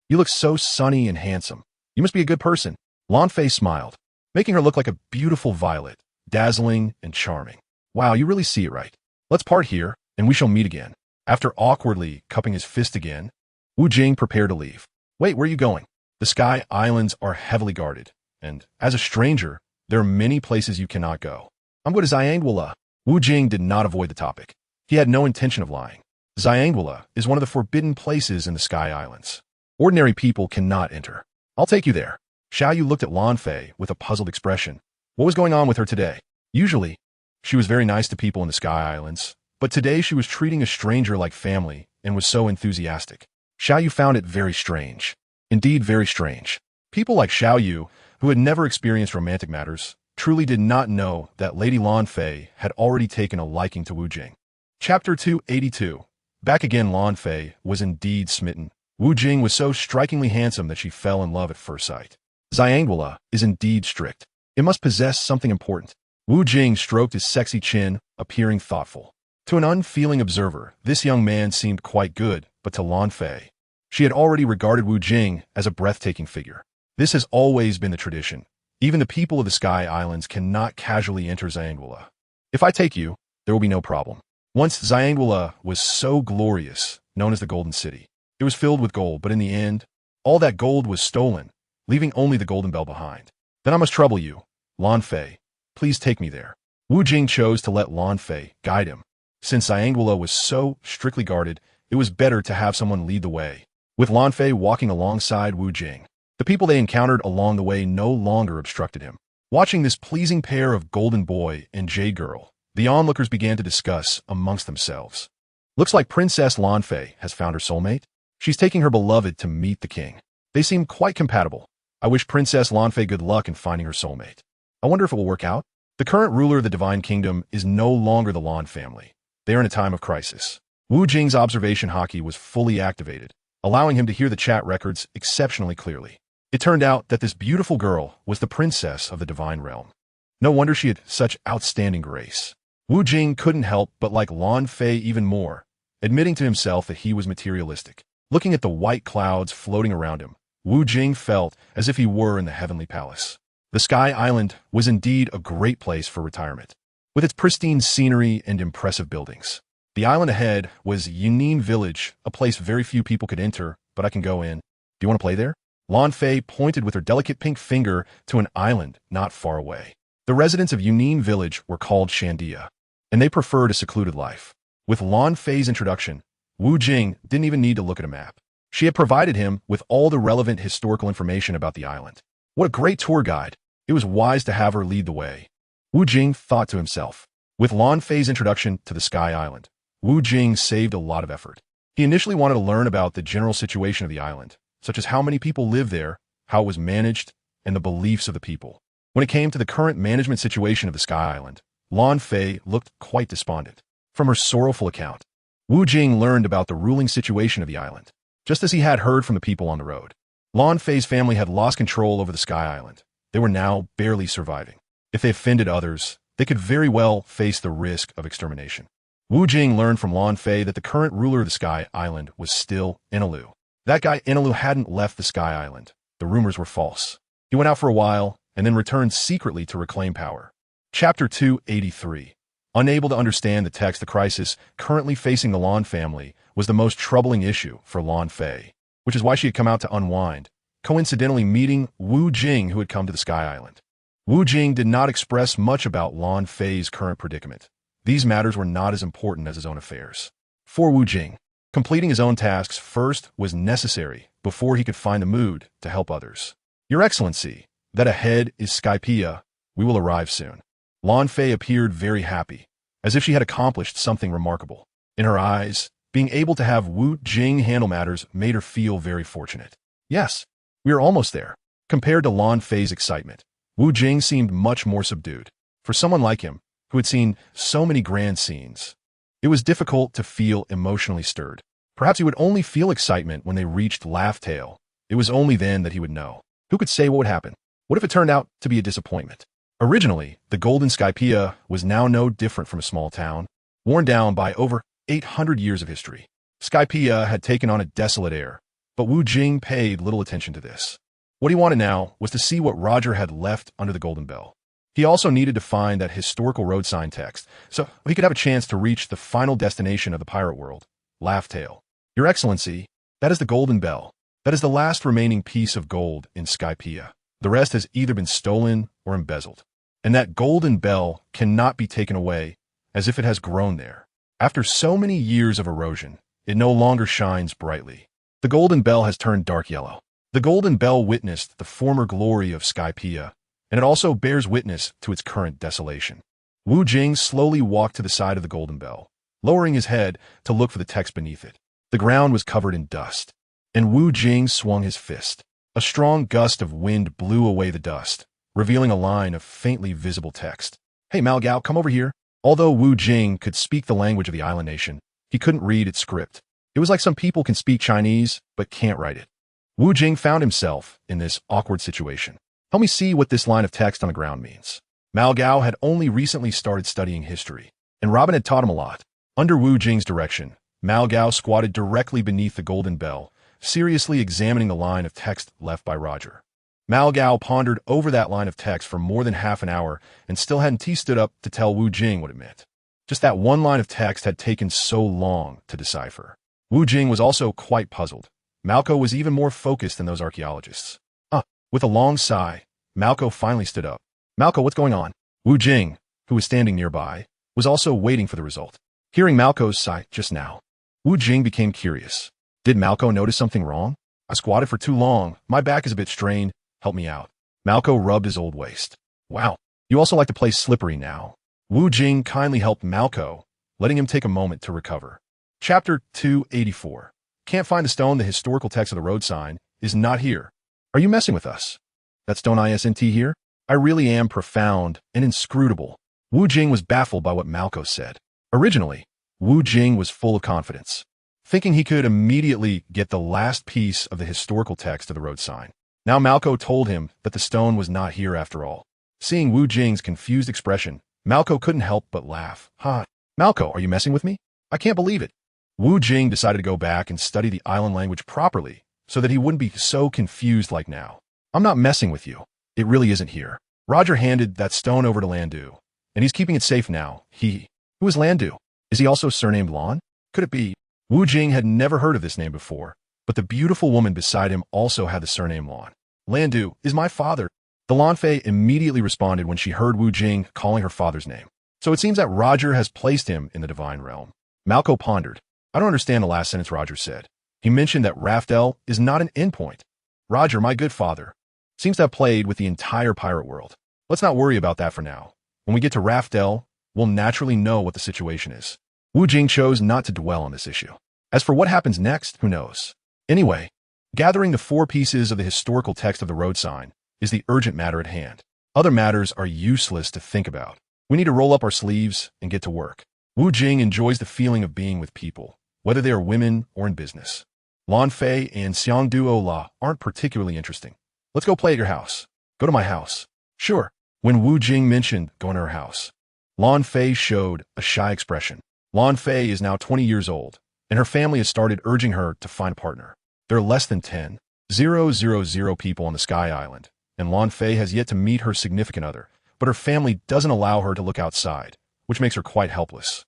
You look so sunny and handsome. You must be a good person. Lan Fei smiled, making her look like a beautiful violet, dazzling and charming. Wow, you really see it right. Let's part here, and we shall meet again. After awkwardly cupping his fist again, Wu Jing prepared to leave. Wait, where are you going? The Sky Islands are heavily guarded, and as a stranger, there are many places you cannot go. I'm going to Xiangwula. Wu Jing did not avoid the topic. He had no intention of lying. Xiangwula is one of the forbidden places in the Sky Islands. Ordinary people cannot enter. I'll take you there. Xiaoyu looked at Lan Fei with a puzzled expression. What was going on with her today? Usually, she was very nice to people in the Sky Islands, but today she was treating a stranger like family and was so enthusiastic. Xiaoyu found it very strange. Indeed, very strange. People like Xiaoyu, who had never experienced romantic matters, truly did not know that Lady Lan Fei had already taken a liking to Wu Jing. Chapter 282. Back again, Lan Fei was indeed smitten. Wu Jing was so strikingly handsome that she fell in love at first sight. Xiangwula is indeed strict. It must possess something important. Wu Jing stroked his sexy chin, appearing thoughtful. To an unfeeling observer, this young man seemed quite good, but to Lan Fei, she had already regarded Wu Jing as a breathtaking figure. This has always been the tradition. Even the people of the Sky Islands cannot casually enter Xiangwula. If I take you, there will be no problem. Once Xiangwula was so glorious, known as the Golden City. It was filled with gold, but in the end, all that gold was stolen, leaving only the golden bell behind. Then I must trouble you. Lan Fei, please take me there. Wu Jing chose to let Lan Fei guide him. Since Xiangwula was so strictly guarded, it was better to have someone lead the way. With Lan Fei walking alongside Wu Jing, the people they encountered along the way no longer obstructed him. Watching this pleasing pair of Golden Boy and Jade Girl, the onlookers began to discuss amongst themselves. Looks like Princess Lan Fei has found her soulmate. She's taking her beloved to meet the king. They seem quite compatible. I wish Princess Lan Fei good luck in finding her soulmate. I wonder if it will work out. The current ruler of the Divine Kingdom is no longer the Lan family. They are in a time of crisis. Wu Jing's observation hockey was fully activated, allowing him to hear the chat records exceptionally clearly. It turned out that this beautiful girl was the princess of the divine realm. No wonder she had such outstanding grace. Wu Jing couldn't help but like Lan Fei even more, admitting to himself that he was materialistic. Looking at the white clouds floating around him, Wu Jing felt as if he were in the heavenly palace. The Sky Island was indeed a great place for retirement, with its pristine scenery and impressive buildings. The island ahead was Yunin Village, a place very few people could enter, but I can go in. Do you want to play there? Lan Fei pointed with her delicate pink finger to an island not far away. The residents of Yunin Village were called Shandia, and they preferred a secluded life. With Lan Fei's introduction, Wu Jing didn't even need to look at a map. She had provided him with all the relevant historical information about the island. What a great tour guide. It was wise to have her lead the way. Wu Jing thought to himself. With Lan Fei's introduction to the Sky Island, Wu Jing saved a lot of effort. He initially wanted to learn about the general situation of the island, such as how many people live there, how it was managed, and the beliefs of the people. When it came to the current management situation of the Sky Island, Lan Fei looked quite despondent. From her sorrowful account, Wu Jing learned about the ruling situation of the island, just as he had heard from the people on the road. Lan Fei's family had lost control over the Sky Island. They were now barely surviving. If they offended others, they could very well face the risk of extermination. Wu Jing learned from Lan Fei that the current ruler of the Sky Island was still Enelu. That guy Enelu hadn't left the Sky Island. The rumors were false. He went out for a while and then returned secretly to reclaim power. Chapter 283. Unable to understand the text, the crisis currently facing the Lan family was the most troubling issue for Lan Fei, which is why she had come out to unwind coincidentally meeting Wu Jing, who had come to the Sky Island. Wu Jing did not express much about Lan Fei's current predicament. These matters were not as important as his own affairs. For Wu Jing, completing his own tasks first was necessary before he could find the mood to help others. Your Excellency, that ahead is Skypiea. We will arrive soon. Lan Fei appeared very happy, as if she had accomplished something remarkable. In her eyes, being able to have Wu Jing handle matters made her feel very fortunate. Yes, we are almost there. Compared to Lan Fei's excitement, Wu Jing seemed much more subdued. For someone like him, who had seen so many grand scenes, it was difficult to feel emotionally stirred. Perhaps he would only feel excitement when they reached Laugh Tale. It was only then that he would know. Who could say what would happen? What if it turned out to be a disappointment? Originally, the Golden Skypiea was now no different from a small town, worn down by over 800 years of history. Skypiea had taken on a desolate air, but Wu Jing paid little attention to this. What he wanted now was to see what Roger had left under the Golden Bell. He also needed to find that historical road sign text, so he could have a chance to reach the final destination of the pirate world, Laugh Tale. Your Excellency, that is the Golden Bell. That is the last remaining piece of gold in Skypiea. The rest has either been stolen or embezzled. And that Golden Bell cannot be taken away as if it has grown there. After so many years of erosion, it no longer shines brightly. The Golden Bell has turned dark yellow. The Golden Bell witnessed the former glory of Skypiea, and it also bears witness to its current desolation. Wu Jing slowly walked to the side of the Golden Bell, lowering his head to look for the text beneath it. The ground was covered in dust, and Wu Jing swung his fist. A strong gust of wind blew away the dust, revealing a line of faintly visible text. Hey Malgao, come over here. Although Wu Jing could speak the language of the island nation, he couldn't read its script. It was like some people can speak Chinese, but can't write it. Wu Jing found himself in this awkward situation. Help me see what this line of text on the ground means. Malgao had only recently started studying history, and Robin had taught him a lot. Under Wu Jing's direction, Malgao squatted directly beneath the Golden Bell, seriously examining the line of text left by Roger. Malgao pondered over that line of text for more than half an hour and still hadn't stood up to tell Wu Jing what it meant. Just that one line of text had taken so long to decipher. Wu Jing was also quite puzzled. Malco was even more focused than those archaeologists. With a long sigh, Malco finally stood up. Malco, what's going on? Wu Jing, who was standing nearby, was also waiting for the result. Hearing Malco's sigh just now, Wu Jing became curious. Did Malco notice something wrong? I squatted for too long. My back is a bit strained. Help me out. Malco rubbed his old waist. Wow, you also like to play slippery now. Wu Jing kindly helped Malco, letting him take a moment to recover. Chapter 284. Can't find the stone. The historical text of the road sign is not here. Are you messing with us? That stone isn't here? I really am profound and inscrutable. Wu Jing was baffled by what Malco said. Originally, Wu Jing was full of confidence, thinking he could immediately get the last piece of the historical text of the road sign. Now Malco told him that the stone was not here after all. Seeing Wu Jing's confused expression, Malco couldn't help but laugh. Malco, are you messing with me? I can't believe it. Wu Jing decided to go back and study the island language properly so that he wouldn't be so confused like now. I'm not messing with you. It really isn't here. Roger handed that stone over to Landu, and he's keeping it safe now. Who is Landu? Is he also surnamed Lan? Could it be? Wu Jing had never heard of this name before, but the beautiful woman beside him also had the surname Lan. Landu is my father. The Lan Fei immediately responded when she heard Wu Jing calling her father's name. So it seems that Roger has placed him in the divine realm. Malco pondered. I don't understand the last sentence Roger said. He mentioned that Raftel is not an endpoint. Roger, my good father, seems to have played with the entire pirate world. Let's not worry about that for now. When we get to Raftel, we'll naturally know what the situation is. Wu Jing chose not to dwell on this issue. As for what happens next, who knows? Anyway, gathering the 4 pieces of the historical text of the road sign is the urgent matter at hand. Other matters are useless to think about. We need to roll up our sleeves and get to work. Wu Jing enjoys the feeling of being with people, whether they are women or in business. Lan Fei and Xiangdu Ola aren't particularly interesting. Let's go play at your house. Go to my house. Sure. When Wu Jing mentioned going to her house, Lan Fei showed a shy expression. Lan Fei is now 20 years old, and her family has started urging her to find a partner. There are less than 10,000 people on the Sky Island, and Lan Fei has yet to meet her significant other, but her family doesn't allow her to look outside, which makes her quite helpless.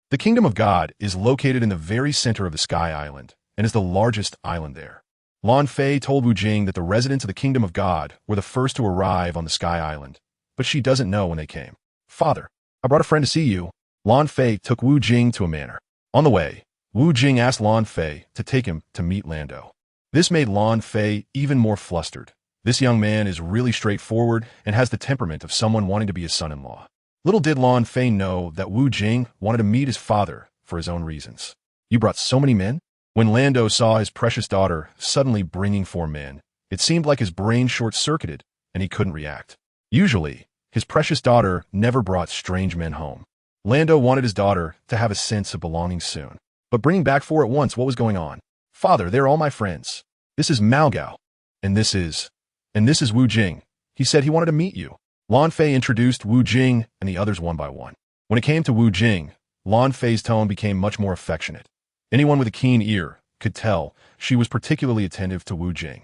The Kingdom of God is located in the very center of the Sky Island, and is the largest island there. Lan Fei told Wu Jing that the residents of the Kingdom of God were the first to arrive on the Sky Island, but she doesn't know when they came. Father, I brought a friend to see you. Lan Fei took Wu Jing to a manor. On the way, Wu Jing asked Lan Fei to take him to meet Lando. This made Lan Fei even more flustered. This young man is really straightforward and has the temperament of someone wanting to be his son-in-law. Little did Lan Fei know that Wu Jing wanted to meet his father for his own reasons. You brought so many men? When Lando saw his precious daughter suddenly bringing 4 men, it seemed like his brain short-circuited and he couldn't react. Usually, his precious daughter never brought strange men home. Lando wanted his daughter to have a sense of belonging soon. But bringing back 4 at once, what was going on? Father, they're all my friends. This is Mao Gao. And this is Wu Jing. He said he wanted to meet you. Lan Fei introduced Wu Jing and the others one by one. When it came to Wu Jing, Lan Fei's tone became much more affectionate. Anyone with a keen ear could tell she was particularly attentive to Wu Jing.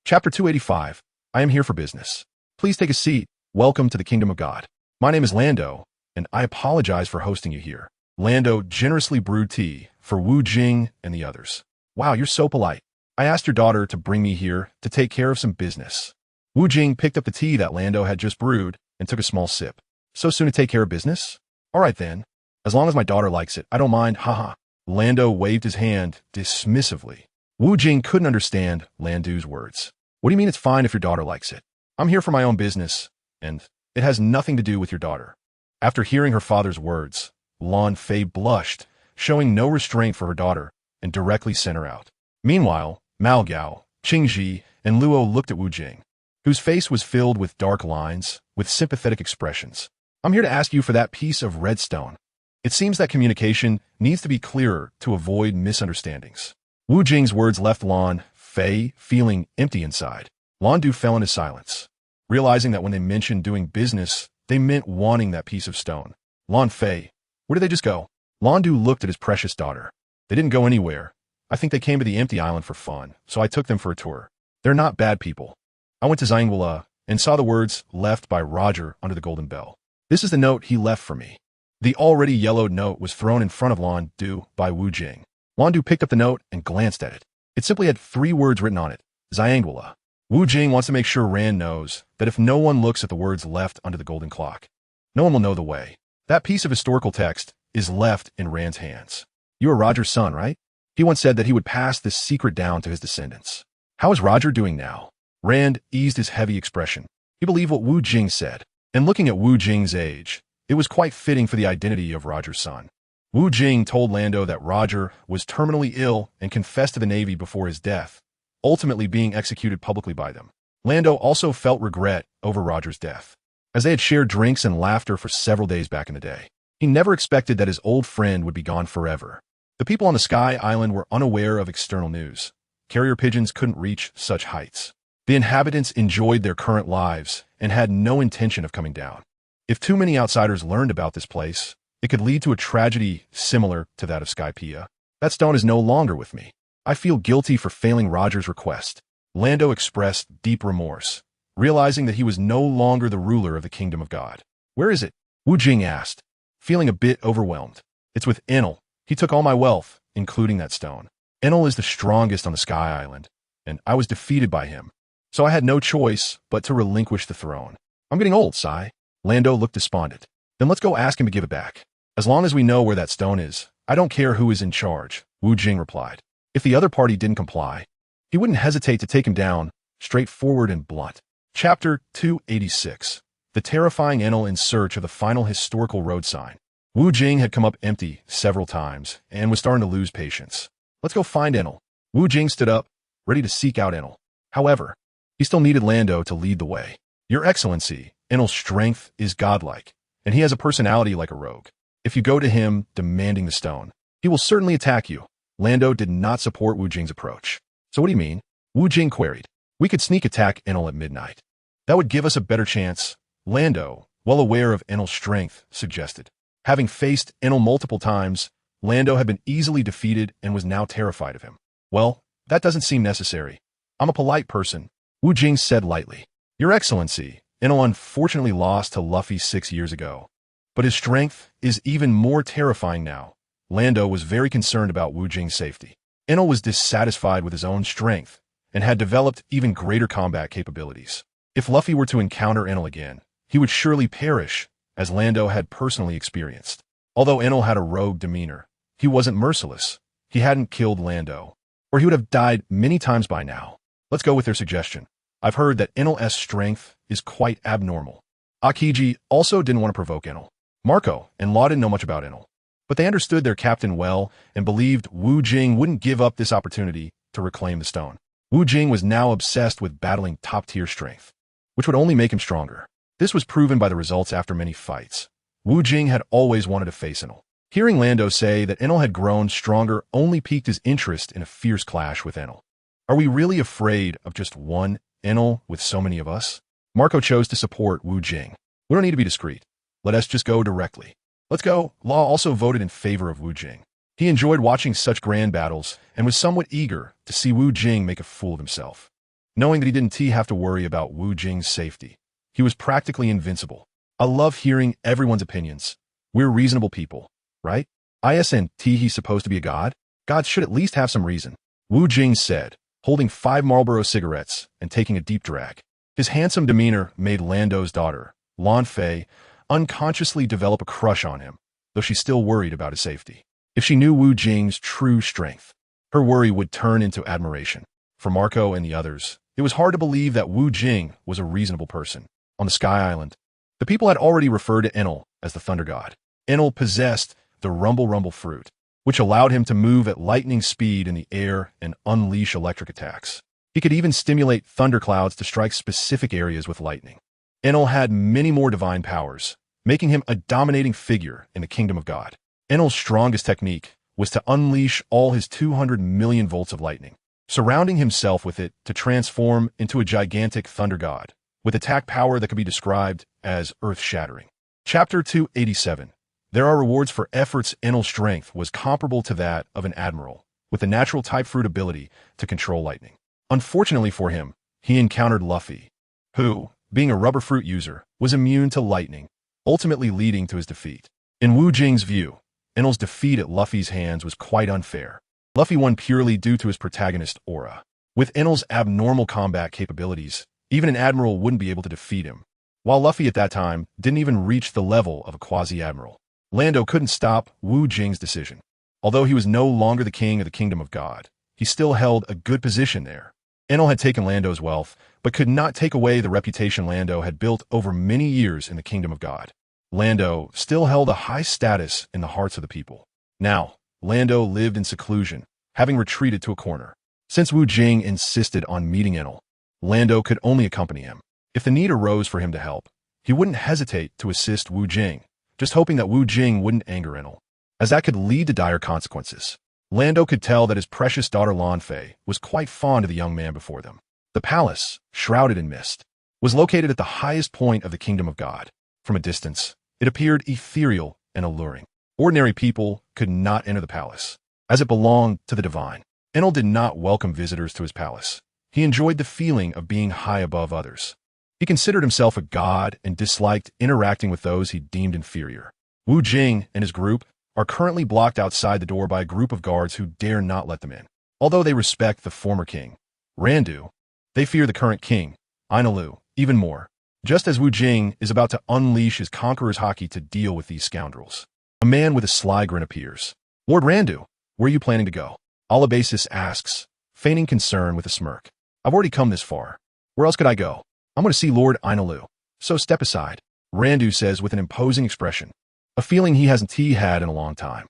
Chapter 285. I am here for business. Please take a seat. Welcome to the Kingdom of God. My name is Lando, and I apologize for hosting you here. Lando generously brewed tea for Wu Jing and the others. Wow, you're so polite. I asked your daughter to bring me here to take care of some business. Wu Jing picked up the tea that Lando had just brewed and took a small sip. So soon to take care of business? All right then. As long as my daughter likes it, I don't mind, haha. Lando waved his hand dismissively. Wu Jing couldn't understand Lando's words. What do you mean it's fine if your daughter likes it? I'm here for my own business, and it has nothing to do with your daughter. After hearing her father's words, Lan Fei blushed, showing no restraint for her daughter, and directly sent her out. Meanwhile, Mao Gao, Qingji, and Luo looked at Wu Jing, whose face was filled with dark lines, with sympathetic expressions. I'm here to ask you for that piece of red stone. It seems that communication needs to be clearer to avoid misunderstandings. Wu Jing's words left Lan Fei feeling empty inside. Landu fell into silence, realizing that when they mentioned doing business, they meant wanting that piece of stone. Lan Fei, where did they just go? Landu looked at his precious daughter. They didn't go anywhere. I think they came to the empty island for fun, so I took them for a tour. They're not bad people. I went to Zangwala and saw the words left by Roger under the golden bell. This is the note he left for me. The already yellowed note was thrown in front of Landu by Wu Jing. Landu picked up the note and glanced at it. It simply had 3 words written on it, Zangwala. Wu Jing wants to make sure Rand knows that if no one looks at the words left under the golden clock, no one will know the way. That piece of historical text is left in Rand's hands. You are Roger's son, right? He once said that he would pass this secret down to his descendants. How is Roger doing now? Rand eased his heavy expression. He believed what Wu Jing said, and looking at Wu Jing's age, it was quite fitting for the identity of Roger's son. Wu Jing told Lando that Roger was terminally ill and confessed to the Navy before his death, ultimately being executed publicly by them. Lando also felt regret over Roger's death, as they had shared drinks and laughter for several days back in the day. He never expected that his old friend would be gone forever. The people on the Sky Island were unaware of external news. Carrier pigeons couldn't reach such heights. The inhabitants enjoyed their current lives and had no intention of coming down. If too many outsiders learned about this place, it could lead to a tragedy similar to that of Skypiea. That stone is no longer with me. I feel guilty for failing Roger's request. Lando expressed deep remorse, realizing that he was no longer the ruler of the Kingdom of God. Where is it? Wu Jing asked, feeling a bit overwhelmed. It's with Enel. He took all my wealth, including that stone. Enel is the strongest on the Sky Island, and I was defeated by him. So I had no choice but to relinquish the throne. I'm getting old, Sai. Lando looked despondent. Then let's go ask him to give it back. As long as we know where that stone is, I don't care who is in charge, Wu Jing replied. If the other party didn't comply, he wouldn't hesitate to take him down, straightforward and blunt. Chapter 286. The terrifying Enel in search of the final historical road sign. Wu Jing had come up empty several times and was starting to lose patience. Let's go find Enel. Wu Jing stood up, ready to seek out Enel. However, he still needed Lando to lead the way. Your Excellency, Enel's strength is godlike, and he has a personality like a rogue. If you go to him demanding the stone, he will certainly attack you. Lando did not support Wu Jing's approach. So what do you mean? Wu Jing queried. We could sneak attack Enel at midnight. That would give us a better chance. Lando, well aware of Enel's strength, suggested. Having faced Enel multiple times, Lando had been easily defeated and was now terrified of him. Well, that doesn't seem necessary. I'm a polite person, Wu Jing said lightly. Your Excellency, Enel unfortunately lost to Luffy 6 years ago, but his strength is even more terrifying now. Lando was very concerned about Wu Jing's safety. Enel was dissatisfied with his own strength and had developed even greater combat capabilities. If Luffy were to encounter Enel again, he would surely perish, as Lando had personally experienced. Although Enel had a rogue demeanor, he wasn't merciless. He hadn't killed Lando, or he would have died many times by now. Let's go with their suggestion. I've heard that Enel's strength is quite abnormal. Akiji also didn't want to provoke Enel. Marco and Law didn't know much about Enel, but they understood their captain well and believed Wu Jing wouldn't give up this opportunity to reclaim the stone. Wu Jing was now obsessed with battling top-tier strength, which would only make him stronger. This was proven by the results after many fights. Wu Jing had always wanted to face Enel. Hearing Lando say that Enel had grown stronger only piqued his interest in a fierce clash with Enel. Are we really afraid of just one Enel with so many of us? Marco chose to support Wu Jing. We don't need to be discreet. Let us just go directly. Let's go. Law also voted in favor of Wu Jing. He enjoyed watching such grand battles and was somewhat eager to see Wu Jing make a fool of himself. Knowing that he didn't have to worry about Wu Jing's safety, he was practically invincible. I love hearing everyone's opinions. We're reasonable people, right? Isn't he supposed to be a god? Gods should at least have some reason. Wu Jing said, holding 5 Marlboro cigarettes and taking a deep drag. His handsome demeanor made Lando's daughter, Lan Fei, unconsciously develop a crush on him, though she still worried about his safety. If she knew Wu Jing's true strength, her worry would turn into admiration. For Marco and the others, it was hard to believe that Wu Jing was a reasonable person. On the Sky Island, the people had already referred to Enel as the Thunder God. Enel possessed the Rumble fruit, which allowed him to move at lightning speed in the air and unleash electric attacks. He could even stimulate thunderclouds to strike specific areas with lightning. Enel had many more divine powers, making him a dominating figure in the kingdom of God. Enel's strongest technique was to unleash all his 200 million volts of lightning, surrounding himself with it to transform into a gigantic thunder god, with attack power that could be described as earth-shattering. Chapter 287. There are rewards for efforts. Enel's strength was comparable to that of an admiral, with the natural type fruit ability to control lightning. Unfortunately for him, he encountered Luffy, who, being a rubber fruit user, was immune to lightning, ultimately leading to his defeat. In Wu Jing's view, Enel's defeat at Luffy's hands was quite unfair. Luffy won purely due to his protagonist aura. With Enel's abnormal combat capabilities, even an admiral wouldn't be able to defeat him, while Luffy at that time didn't even reach the level of a quasi-admiral. Lando couldn't stop Wu Jing's decision. Although he was no longer the king of the kingdom of God, he still held a good position there. Enel had taken Lando's wealth, but could not take away the reputation Lando had built over many years in the kingdom of God. Lando still held a high status in the hearts of the people. Now, Lando lived in seclusion, having retreated to a corner. Since Wu Jing insisted on meeting Enel, Lando could only accompany him. If the need arose for him to help, he wouldn't hesitate to assist Wu Jing, just hoping that Wu Jing wouldn't anger Enel, as that could lead to dire consequences. Lando could tell that his precious daughter Lan Fei was quite fond of the young man before them. The palace, shrouded in mist, was located at the highest point of the kingdom of God. From a distance, it appeared ethereal and alluring. Ordinary people could not enter the palace, as it belonged to the divine. Enel did not welcome visitors to his palace. He enjoyed the feeling of being high above others. He considered himself a god and disliked interacting with those he deemed inferior. Wu Jing and his group are currently blocked outside the door by a group of guards who dare not let them in. Although they respect the former king, Randu, they fear the current king, Ainalu, even more. Just as Wu Jing is about to unleash his conqueror's haki to deal with these scoundrels, a man with a sly grin appears. Lord Randu, where are you planning to go? Alabasis asks, feigning concern with a smirk. I've already come this far. Where else could I go? I'm going to see Lord Ainalu. So step aside, Randu says with an imposing expression, a feeling he hasn't had in a long time.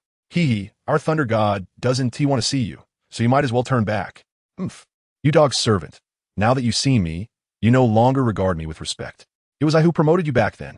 Our thunder god doesn't want to see you, so you might as well turn back. You dog's servant. Now that you see me, you no longer regard me with respect. It was I who promoted you back then.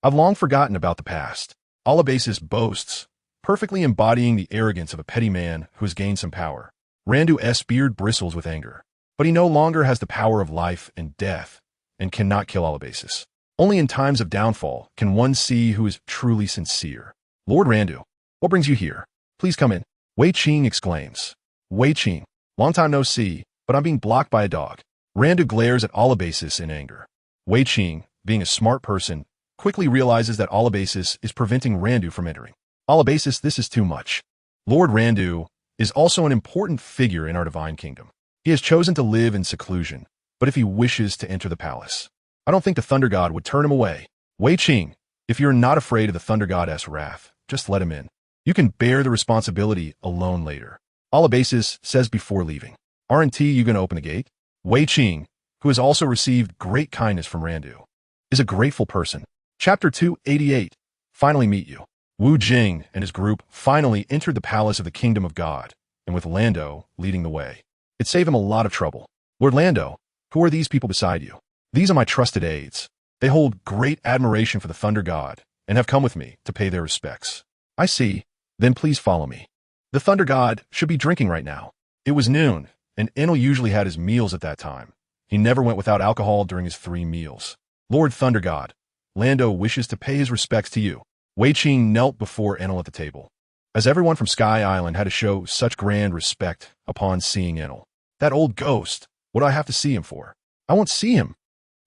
I've long forgotten about the past. Alabasis boasts, perfectly embodying the arrogance of a petty man who has gained some power. Randu's beard bristles with anger, but he no longer has the power of life and death, and cannot kill Alabasis. Only in times of downfall can one see who is truly sincere. Lord Randu, what brings you here? Please come in. Wei Qing exclaims. Wei Qing, long time no see, but I'm being blocked by a dog. Randu glares at Alabasis in anger. Wei Qing, being a smart person, quickly realizes that Alabasis is preventing Randu from entering. Alabasis, this is too much. Lord Randu is also an important figure in our divine kingdom. He has chosen to live in seclusion, but if he wishes to enter the palace, I don't think the Thunder God would turn him away. Wei Qing, if you're not afraid of the Thunder God's wrath, just let him in. You can bear the responsibility alone later. ofAce's says before leaving. Aren't you going to open the gate? Wei Qing, who has also received great kindness from Randu, is a grateful person. Chapter 288. Finally meet you. Wu Jing and his group finally entered the palace of the Kingdom of God, and with Lando leading the way. It saved him a lot of trouble. Lord Lando, who are these people beside you? These are my trusted aides. They hold great admiration for the Thunder God and have come with me to pay their respects. I see. Then please follow me. The Thunder God should be drinking right now. It was noon, and Enel usually had his meals at that time. He never went without alcohol during his 3 meals. Lord Thunder God, Lando wishes to pay his respects to you. Wei Qing knelt before Enel at the table, as everyone from Sky Island had to show such grand respect upon seeing Enel. That old ghost, what do I have to see him for? I won't see him.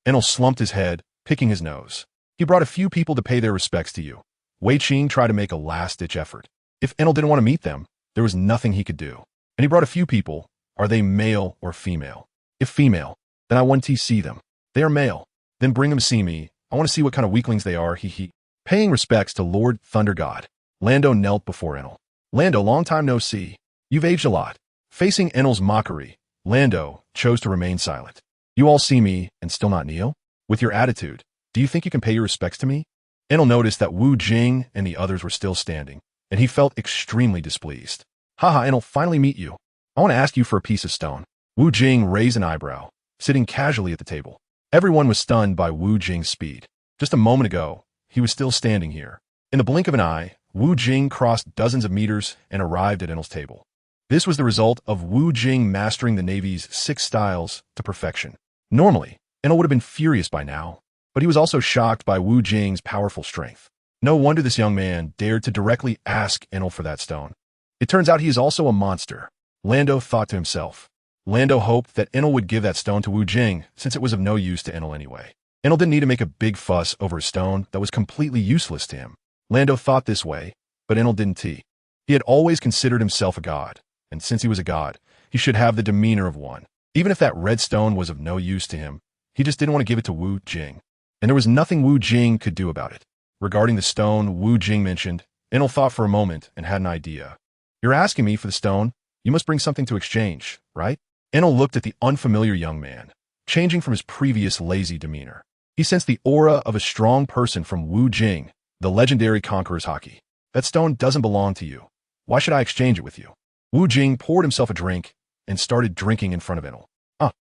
Enel slumped his head, picking his nose. He brought a few people to pay their respects to you. Wei Qing tried to make a last-ditch effort. If Enel didn't want to meet them, there was nothing he could do. And he brought a few people. Are they male or female? If female, then I want to see them. They are male. Then bring them to see me. I want to see what kind of weaklings they are, he. Paying respects to Lord Thunder God, Lando knelt before Enel. Lando, long time no see. You've aged a lot. Facing Enel's mockery, Lando chose to remain silent. You all see me and still not kneel? With your attitude, do you think you can pay your respects to me? Enel noticed that Wu Jing and the others were still standing, and he felt extremely displeased. Haha, Enel, finally meet you. I want to ask you for a piece of stone. Wu Jing raised an eyebrow, sitting casually at the table. Everyone was stunned by Wu Jing's speed. Just a moment ago, he was still standing here. In the blink of an eye, Wu Jing crossed dozens of meters and arrived at Enel's table. This was the result of Wu Jing mastering the Navy's 6 styles to perfection. Normally, Enel would have been furious by now, but he was also shocked by Wu Jing's powerful strength. No wonder this young man dared to directly ask Enel for that stone. It turns out he is also a monster, Lando thought to himself. Lando hoped that Enel would give that stone to Wu Jing, since it was of no use to Enel anyway. Enel didn't need to make a big fuss over a stone that was completely useless to him. Lando thought this way, but Enel didn't. He had always considered himself a god, and since he was a god, he should have the demeanor of one. Even if that red stone was of no use to him, he just didn't want to give it to Wu Jing. And there was nothing Wu Jing could do about it. Regarding the stone Wu Jing mentioned, Enel thought for a moment and had an idea. You're asking me for the stone? You must bring something to exchange, right? Enel looked at the unfamiliar young man, changing from his previous lazy demeanor. He sensed the aura of a strong person from Wu Jing, the legendary conqueror's hockey. That stone doesn't belong to you. Why should I exchange it with you? Wu Jing poured himself a drink and started drinking in front of Enel.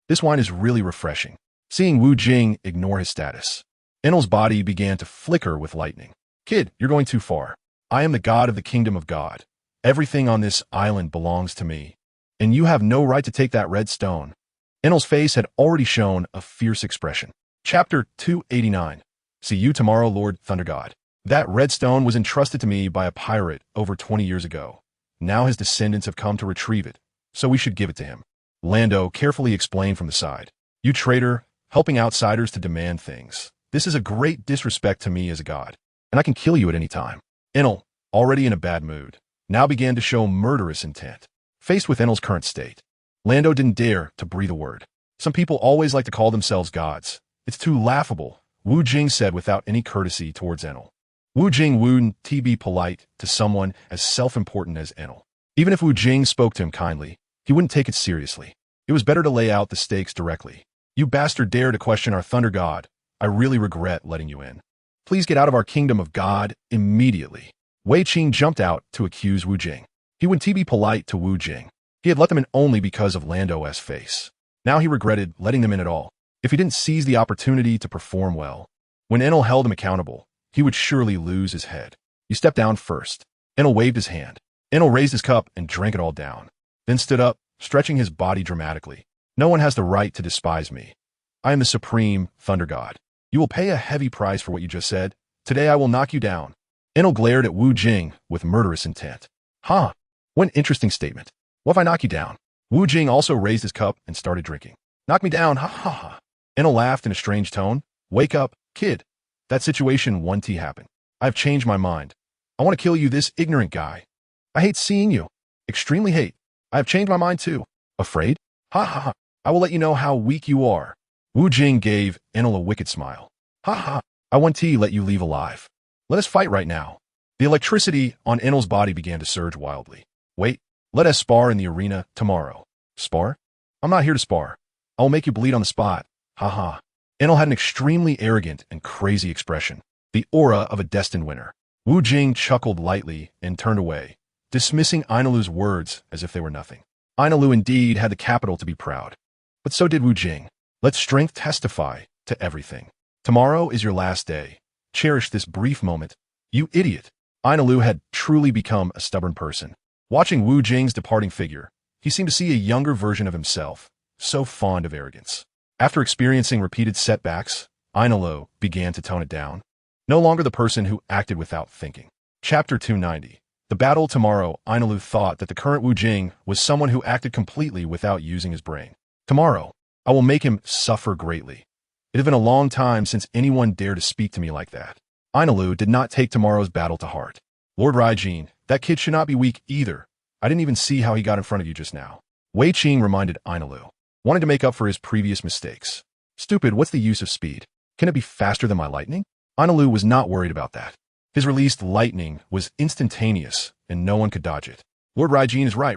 This wine is really refreshing. Seeing Wu Jing ignore his status, Enel's body began to flicker with lightning. Kid, you're going too far. I am the god of the Kingdom of God. Everything on this island belongs to me, and you have no right to take that red stone. Enel's face had already shown a fierce expression. Chapter 289. See you tomorrow, Lord Thunder God. That red stone was entrusted to me by a pirate over 20 years ago. Now his descendants have come to retrieve it, so we should give it to him. Lando carefully explained from the side. You traitor, helping outsiders to demand things. This is a great disrespect to me as a god, and I can kill you at any time. Enel, already in a bad mood, now began to show murderous intent. Faced with Enel's current state, Lando didn't dare to breathe a word. Some people always like to call themselves gods. It's too laughable, Wu Jing said without any courtesy towards Enel. Wu Jing wouldn't be polite to someone as self-important as Enel. Even if Wu Jing spoke to him kindly, he wouldn't take it seriously. It was better to lay out the stakes directly. You bastard dare to question our Thunder God. I really regret letting you in. Please get out of our Kingdom of God immediately. Wei Qing jumped out to accuse Wu Jing. He wouldn't be polite to Wu Jing. He had let them in only because of Lando's face. Now he regretted letting them in at all. If he didn't seize the opportunity to perform well, when Enel held him accountable, he would surely lose his head. You step down first. Enel waved his hand. Enel raised his cup and drank it all down, then stood up, stretching his body dramatically. No one has the right to despise me. I am the supreme Thunder God. You will pay a heavy price for what you just said. Today I will knock you down. Enel glared at Wu Jing with murderous intent. What an interesting statement. What if I knock you down? Wu Jing also raised his cup and started drinking. Knock me down, ha ha ha. Enel laughed in a strange tone. Wake up, kid. That situation won't happen. I have changed my mind. I want to kill you, this ignorant guy. I hate seeing you. Extremely hate. I have changed my mind too. Afraid? Ha ha ha. I will let you know how weak you are. Wu Jing gave Enel a wicked smile. Ha ha. I want to let you leave alive. Let us fight right now. The electricity on Enel's body began to surge wildly. Wait, let us spar in the arena tomorrow. Spar? I'm not here to spar. I will make you bleed on the spot. Ha ha. Enel had an extremely arrogant and crazy expression, the aura of a destined winner. Wu Jing chuckled lightly and turned away, dismissing Ainalu's words as if they were nothing. Ainalu indeed had the capital to be proud. But so did Wu Jing. Let strength testify to everything. Tomorrow is your last day. Cherish this brief moment. You idiot. Ainalu had truly become a stubborn person. Watching Wu Jing's departing figure, he seemed to see a younger version of himself, so fond of arrogance. After experiencing repeated setbacks, Ainalu began to tone it down. No longer the person who acted without thinking. Chapter 290. The battle tomorrow. Ainalu thought that the current Wu Jing was someone who acted completely without using his brain. Tomorrow, I will make him suffer greatly. It had been a long time since anyone dared to speak to me like that. Ainalu did not take tomorrow's battle to heart. Lord Jing, that kid should not be weak either. I didn't even see how he got in front of you just now. Wei Qing reminded Ainalu, wanted to make up for his previous mistakes. Stupid, what's the use of speed? Can it be faster than my lightning? Ainalu was not worried about that. His released lightning was instantaneous, and no one could dodge it. Lord Jing is right?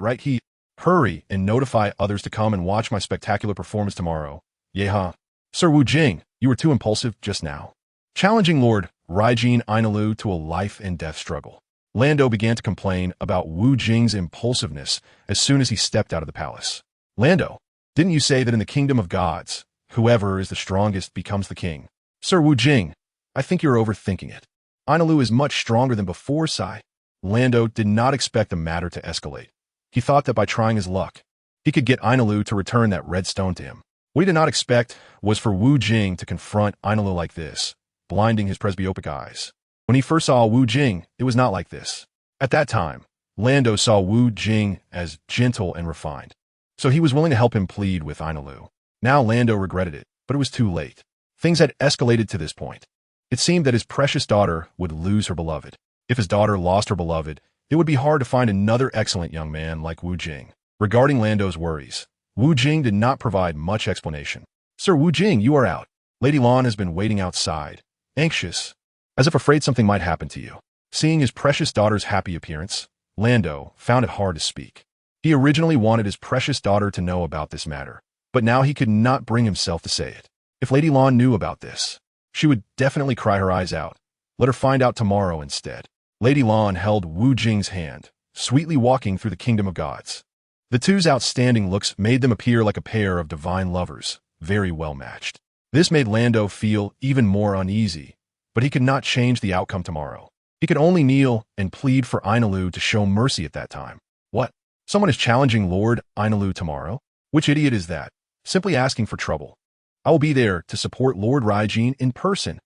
Hurry and notify others to come and watch my spectacular performance tomorrow. Yeha. Sir Wu Jing, you were too impulsive just now. Challenging Lord Jing Ainalu to a life-and-death struggle. Lando began to complain about Wu Jing's impulsiveness as soon as he stepped out of the palace. Lando, didn't you say that in the kingdom of gods, whoever is the strongest becomes the king? Sir Wu Jing, I think you're overthinking it. Ainalu is much stronger than before, Sai. Lando did not expect the matter to escalate. He thought that by trying his luck, he could get Ainalu to return that red stone to him. What he did not expect was for Wu Jing to confront Ainalu like this, blinding his presbyopic eyes. When he first saw Wu Jing, it was not like this. At that time, Lando saw Wu Jing as gentle and refined, so he was willing to help him plead with Ainalu. Now Lando regretted it, but it was too late. Things had escalated to this point. It seemed that his precious daughter would lose her beloved. If his daughter lost her beloved, it would be hard to find another excellent young man like Wu Jing. Regarding Lando's worries, Wu Jing did not provide much explanation. Sir Wu Jing, you are out. Lady Lan has been waiting outside, anxious, as if afraid something might happen to you. Seeing his precious daughter's happy appearance, Lando found it hard to speak. He originally wanted his precious daughter to know about this matter, but now he could not bring himself to say it. If Lady Lan knew about this, she would definitely cry her eyes out. Let her find out tomorrow instead. Lady Lan held Wu Jing's hand, sweetly walking through the kingdom of gods. The two's outstanding looks made them appear like a pair of divine lovers, very well matched. This made Lando feel even more uneasy, but he could not change the outcome tomorrow. He could only kneel and plead for Ainalu to show mercy at that time. What? Someone is challenging Lord Ainalu tomorrow? Which idiot is that? Simply asking for trouble. I will be there to support Lord Jing in person.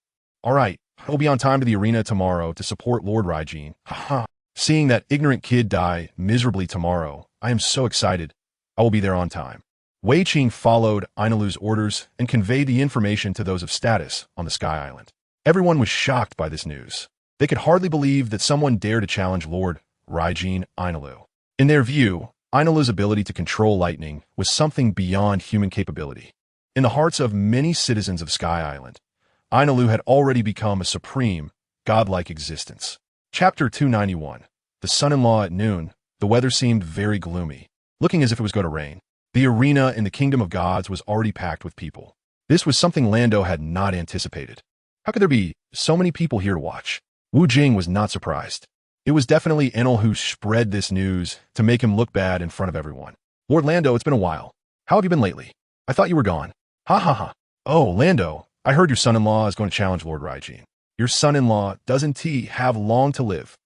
All right, I will be on time to the arena tomorrow to support Lord Jing. Haha. Seeing that ignorant kid die miserably tomorrow, I am so excited. I will be there on time. Wei Qing followed Ainalu's orders and conveyed the information to those of status on the Sky Island. Everyone was shocked by this news. They could hardly believe that someone dared to challenge Lord Jing Ainalu. In their view, Ainalu's ability to control lightning was something beyond human capability. In the hearts of many citizens of Sky Island, Ainalu had already become a supreme, godlike existence. Chapter 291. The son-in-law at noon. The weather seemed very gloomy, looking as if it was going to rain. The arena in the kingdom of gods was already packed with people. This was something Lando had not anticipated. How could there be so many people here to watch? Wu Jing was not surprised. It was definitely Enel who spread this news to make him look bad in front of everyone. Lord Lando, it's been a while. How have you been lately? I thought you were gone. Ha ha ha. Oh, Lando, I heard your son-in-law is going to challenge Lord Jing. Your son-in-law doesn't he have long to live?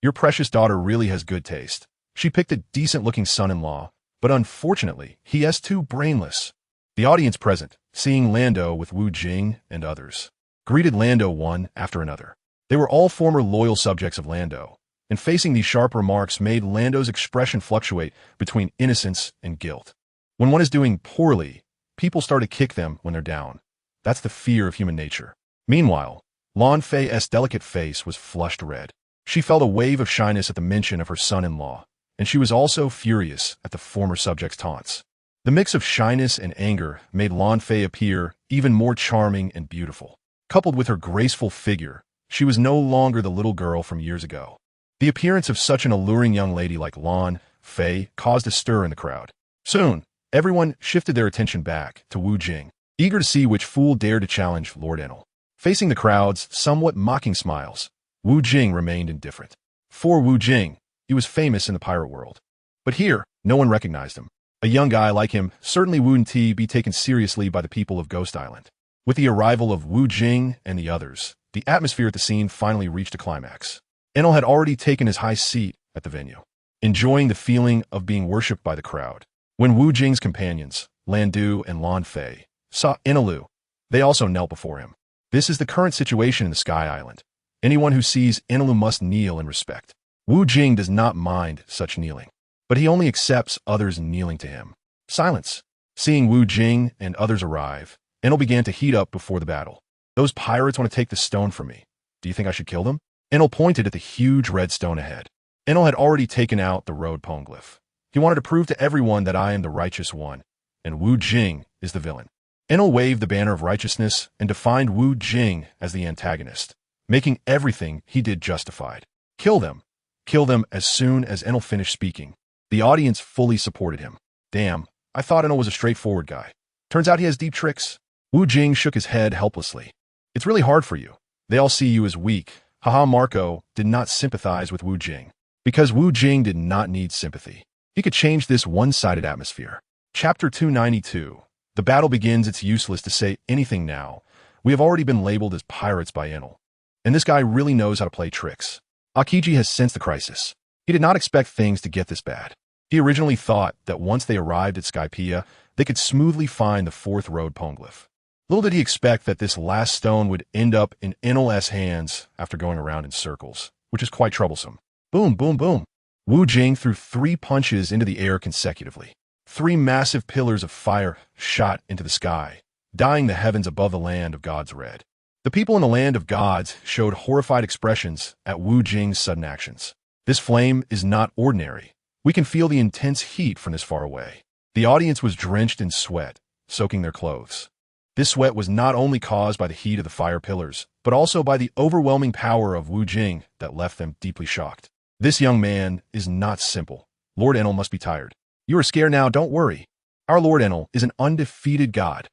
Your precious daughter really has good taste. She picked a decent-looking son-in-law, but unfortunately, he is too brainless. The audience present, seeing Lando with Wu Jing and others, greeted Lando one after another. They were all former loyal subjects of Lando, and facing these sharp remarks made Lando's expression fluctuate between innocence and guilt. When one is doing poorly, people start to kick them when they're down. That's the fear of human nature. Meanwhile, Lan Fei's delicate face was flushed red. She felt a wave of shyness at the mention of her son-in-law, and she was also furious at the former subject's taunts. The mix of shyness and anger made Lan Fei appear even more charming and beautiful. Coupled with her graceful figure, she was no longer the little girl from years ago. The appearance of such an alluring young lady like Lan Fei caused a stir in the crowd. Soon, everyone shifted their attention back to Wu Jing, eager to see which fool dared to challenge Lord Enel. Facing the crowd's somewhat mocking smiles, Wu Jing remained indifferent. For Wu Jing, he was famous in the pirate world. But here, no one recognized him. A young guy like him certainly wouldn't be taken seriously by the people of Ghost Island. With the arrival of Wu Jing and the others, the atmosphere at the scene finally reached a climax. Enel had already taken his high seat at the venue, enjoying the feeling of being worshipped by the crowd. When Wu Jing's companions, Landu and Lan Fei, saw Enelu, they also knelt before him. This is the current situation in the Sky Island. Anyone who sees Enelu must kneel in respect. Wu Jing does not mind such kneeling, but he only accepts others kneeling to him. Silence. Seeing Wu Jing and others arrive, Enel began to heat up before the battle. Those pirates want to take the stone from me. Do you think I should kill them? Enel pointed at the huge red stone ahead. Enel had already taken out the road poneglyph. He wanted to prove to everyone that I am the righteous one, and Wu Jing is the villain. Enel waved the banner of righteousness and defined Wu Jing as the antagonist, making everything he did justified. Kill them. Kill them as soon as Enel finished speaking. The audience fully supported him. Damn, I thought Enel was a straightforward guy. Turns out he has deep tricks. Wu Jing shook his head helplessly. It's really hard for you. They all see you as weak. Haha, Marco did not sympathize with Wu Jing, because Wu Jing did not need sympathy. He could change this one-sided atmosphere. Chapter 292. The battle begins. It's useless to say anything now. We have already been labeled as pirates by Enel. And this guy really knows how to play tricks. Akiji has sensed the crisis. He did not expect things to get this bad. He originally thought that once they arrived at Skypiea, they could smoothly find the fourth road poneglyph. Little did he expect that this last stone would end up in Enel's hands after going around in circles, which is quite troublesome. Boom, boom, boom. Wu Jing threw 3 punches into the air consecutively. 3 massive pillars of fire shot into the sky, dyeing the heavens above the land of gods red. The people in the land of gods showed horrified expressions at Wu Jing's sudden actions. This flame is not ordinary. We can feel the intense heat from this far away. The audience was drenched in sweat, soaking their clothes. This sweat was not only caused by the heat of the fire pillars, but also by the overwhelming power of Wu Jing that left them deeply shocked. This young man is not simple. Lord Enel must be tired. You are scared now, don't worry. Our Lord Enel is an undefeated god.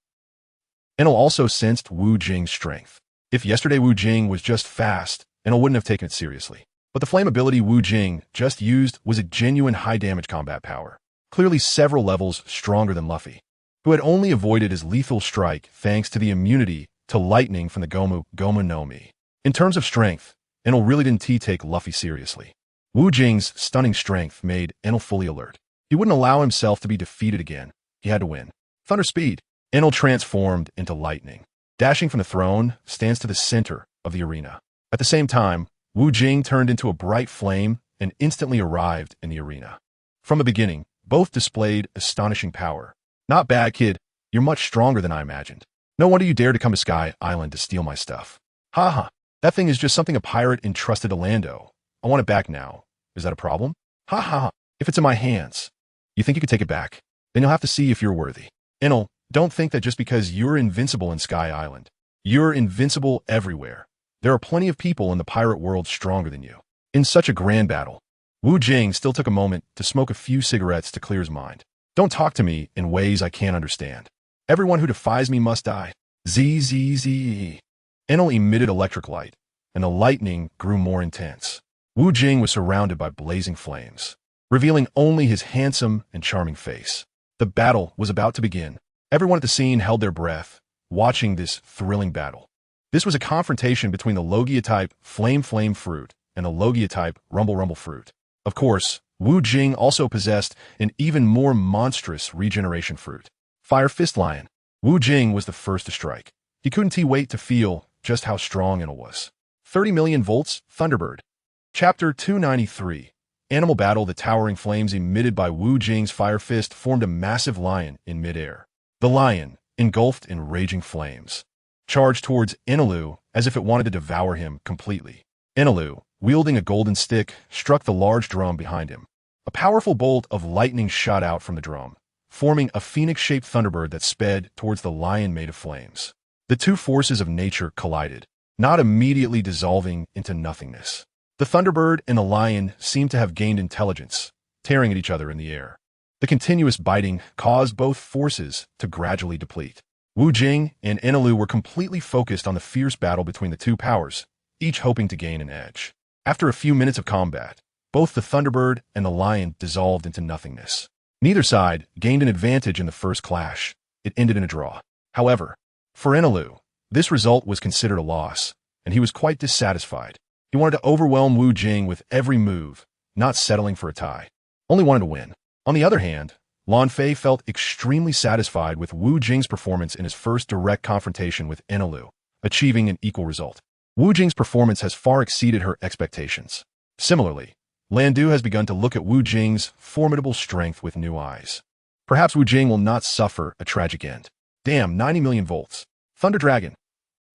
Enel also sensed Wu Jing's strength. If yesterday Wu Jing was just fast, Enel wouldn't have taken it seriously. But the flame ability Wu Jing just used was a genuine high-damage combat power, clearly several levels stronger than Luffy, who had only avoided his lethal strike thanks to the immunity to lightning from the Gomu no Mi. In terms of strength, Enel really didn't take Luffy seriously. Wu Jing's stunning strength made Enel fully alert. He wouldn't allow himself to be defeated again. He had to win. Thunder speed. Enel transformed into lightning. Dashing from the throne, stands to the center of the arena. At the same time, Wu Jing turned into a bright flame and instantly arrived in the arena. From the beginning, both displayed astonishing power. Not bad, kid. You're much stronger than I imagined. No wonder you dared to come to Sky Island to steal my stuff. Haha, that thing is just something a pirate entrusted to Lando. I want it back now. Is that a problem? Ha ha, if it's in my hands. You think you could take it back? Then you'll have to see if you're worthy. Enel, don't think that just because you're invincible in Sky Island, you're invincible everywhere. There are plenty of people in the pirate world stronger than you. In such a grand battle, Wu Jing still took a moment to smoke a few cigarettes to clear his mind. Don't talk to me in ways I can't understand. Everyone who defies me must die. Zzz. Enel emitted electric light, and the lightning grew more intense. Wu Jing was surrounded by blazing flames, revealing only his handsome and charming face. The battle was about to begin. Everyone at the scene held their breath, watching this thrilling battle. This was a confrontation between the Logia-type Flame Fruit and the Logia-type Rumble Fruit. Of course, Wu Jing also possessed an even more monstrous regeneration fruit, Fire Fist Lion. Wu Jing was the first to strike. He couldn't wait to feel just how strong Enel was. 30 million volts, Thunderbird. Chapter 293. Animal Battle. The towering flames emitted by Wu Jing's Fire Fist formed a massive lion in midair. The lion, engulfed in raging flames, charged towards Enelu as if it wanted to devour him completely. Enelu, wielding a golden stick, struck the large drum behind him. A powerful bolt of lightning shot out from the drum, forming a phoenix-shaped thunderbird that sped towards the lion made of flames. The two forces of nature collided, not immediately dissolving into nothingness. The thunderbird and the lion seemed to have gained intelligence, tearing at each other in the air. The continuous biting caused both forces to gradually deplete. Wu Jing and Enelu were completely focused on the fierce battle between the two powers, each hoping to gain an edge. After a few minutes of combat, both the thunderbird and the lion dissolved into nothingness. Neither side gained an advantage in the first clash. It ended in a draw. However, for Enelu, this result was considered a loss, and he was quite dissatisfied. He wanted to overwhelm Wu Jing with every move, not settling for a tie. Only wanted to win. On the other hand, Lan Fei felt extremely satisfied with Wu Jing's performance in his first direct confrontation with Enelu, achieving an equal result. Wu Jing's performance has far exceeded her expectations. Similarly, Lan Du has begun to look at Wu Jing's formidable strength with new eyes. Perhaps Wu Jing will not suffer a tragic end. Damn, 90 million volts. Thunder Dragon.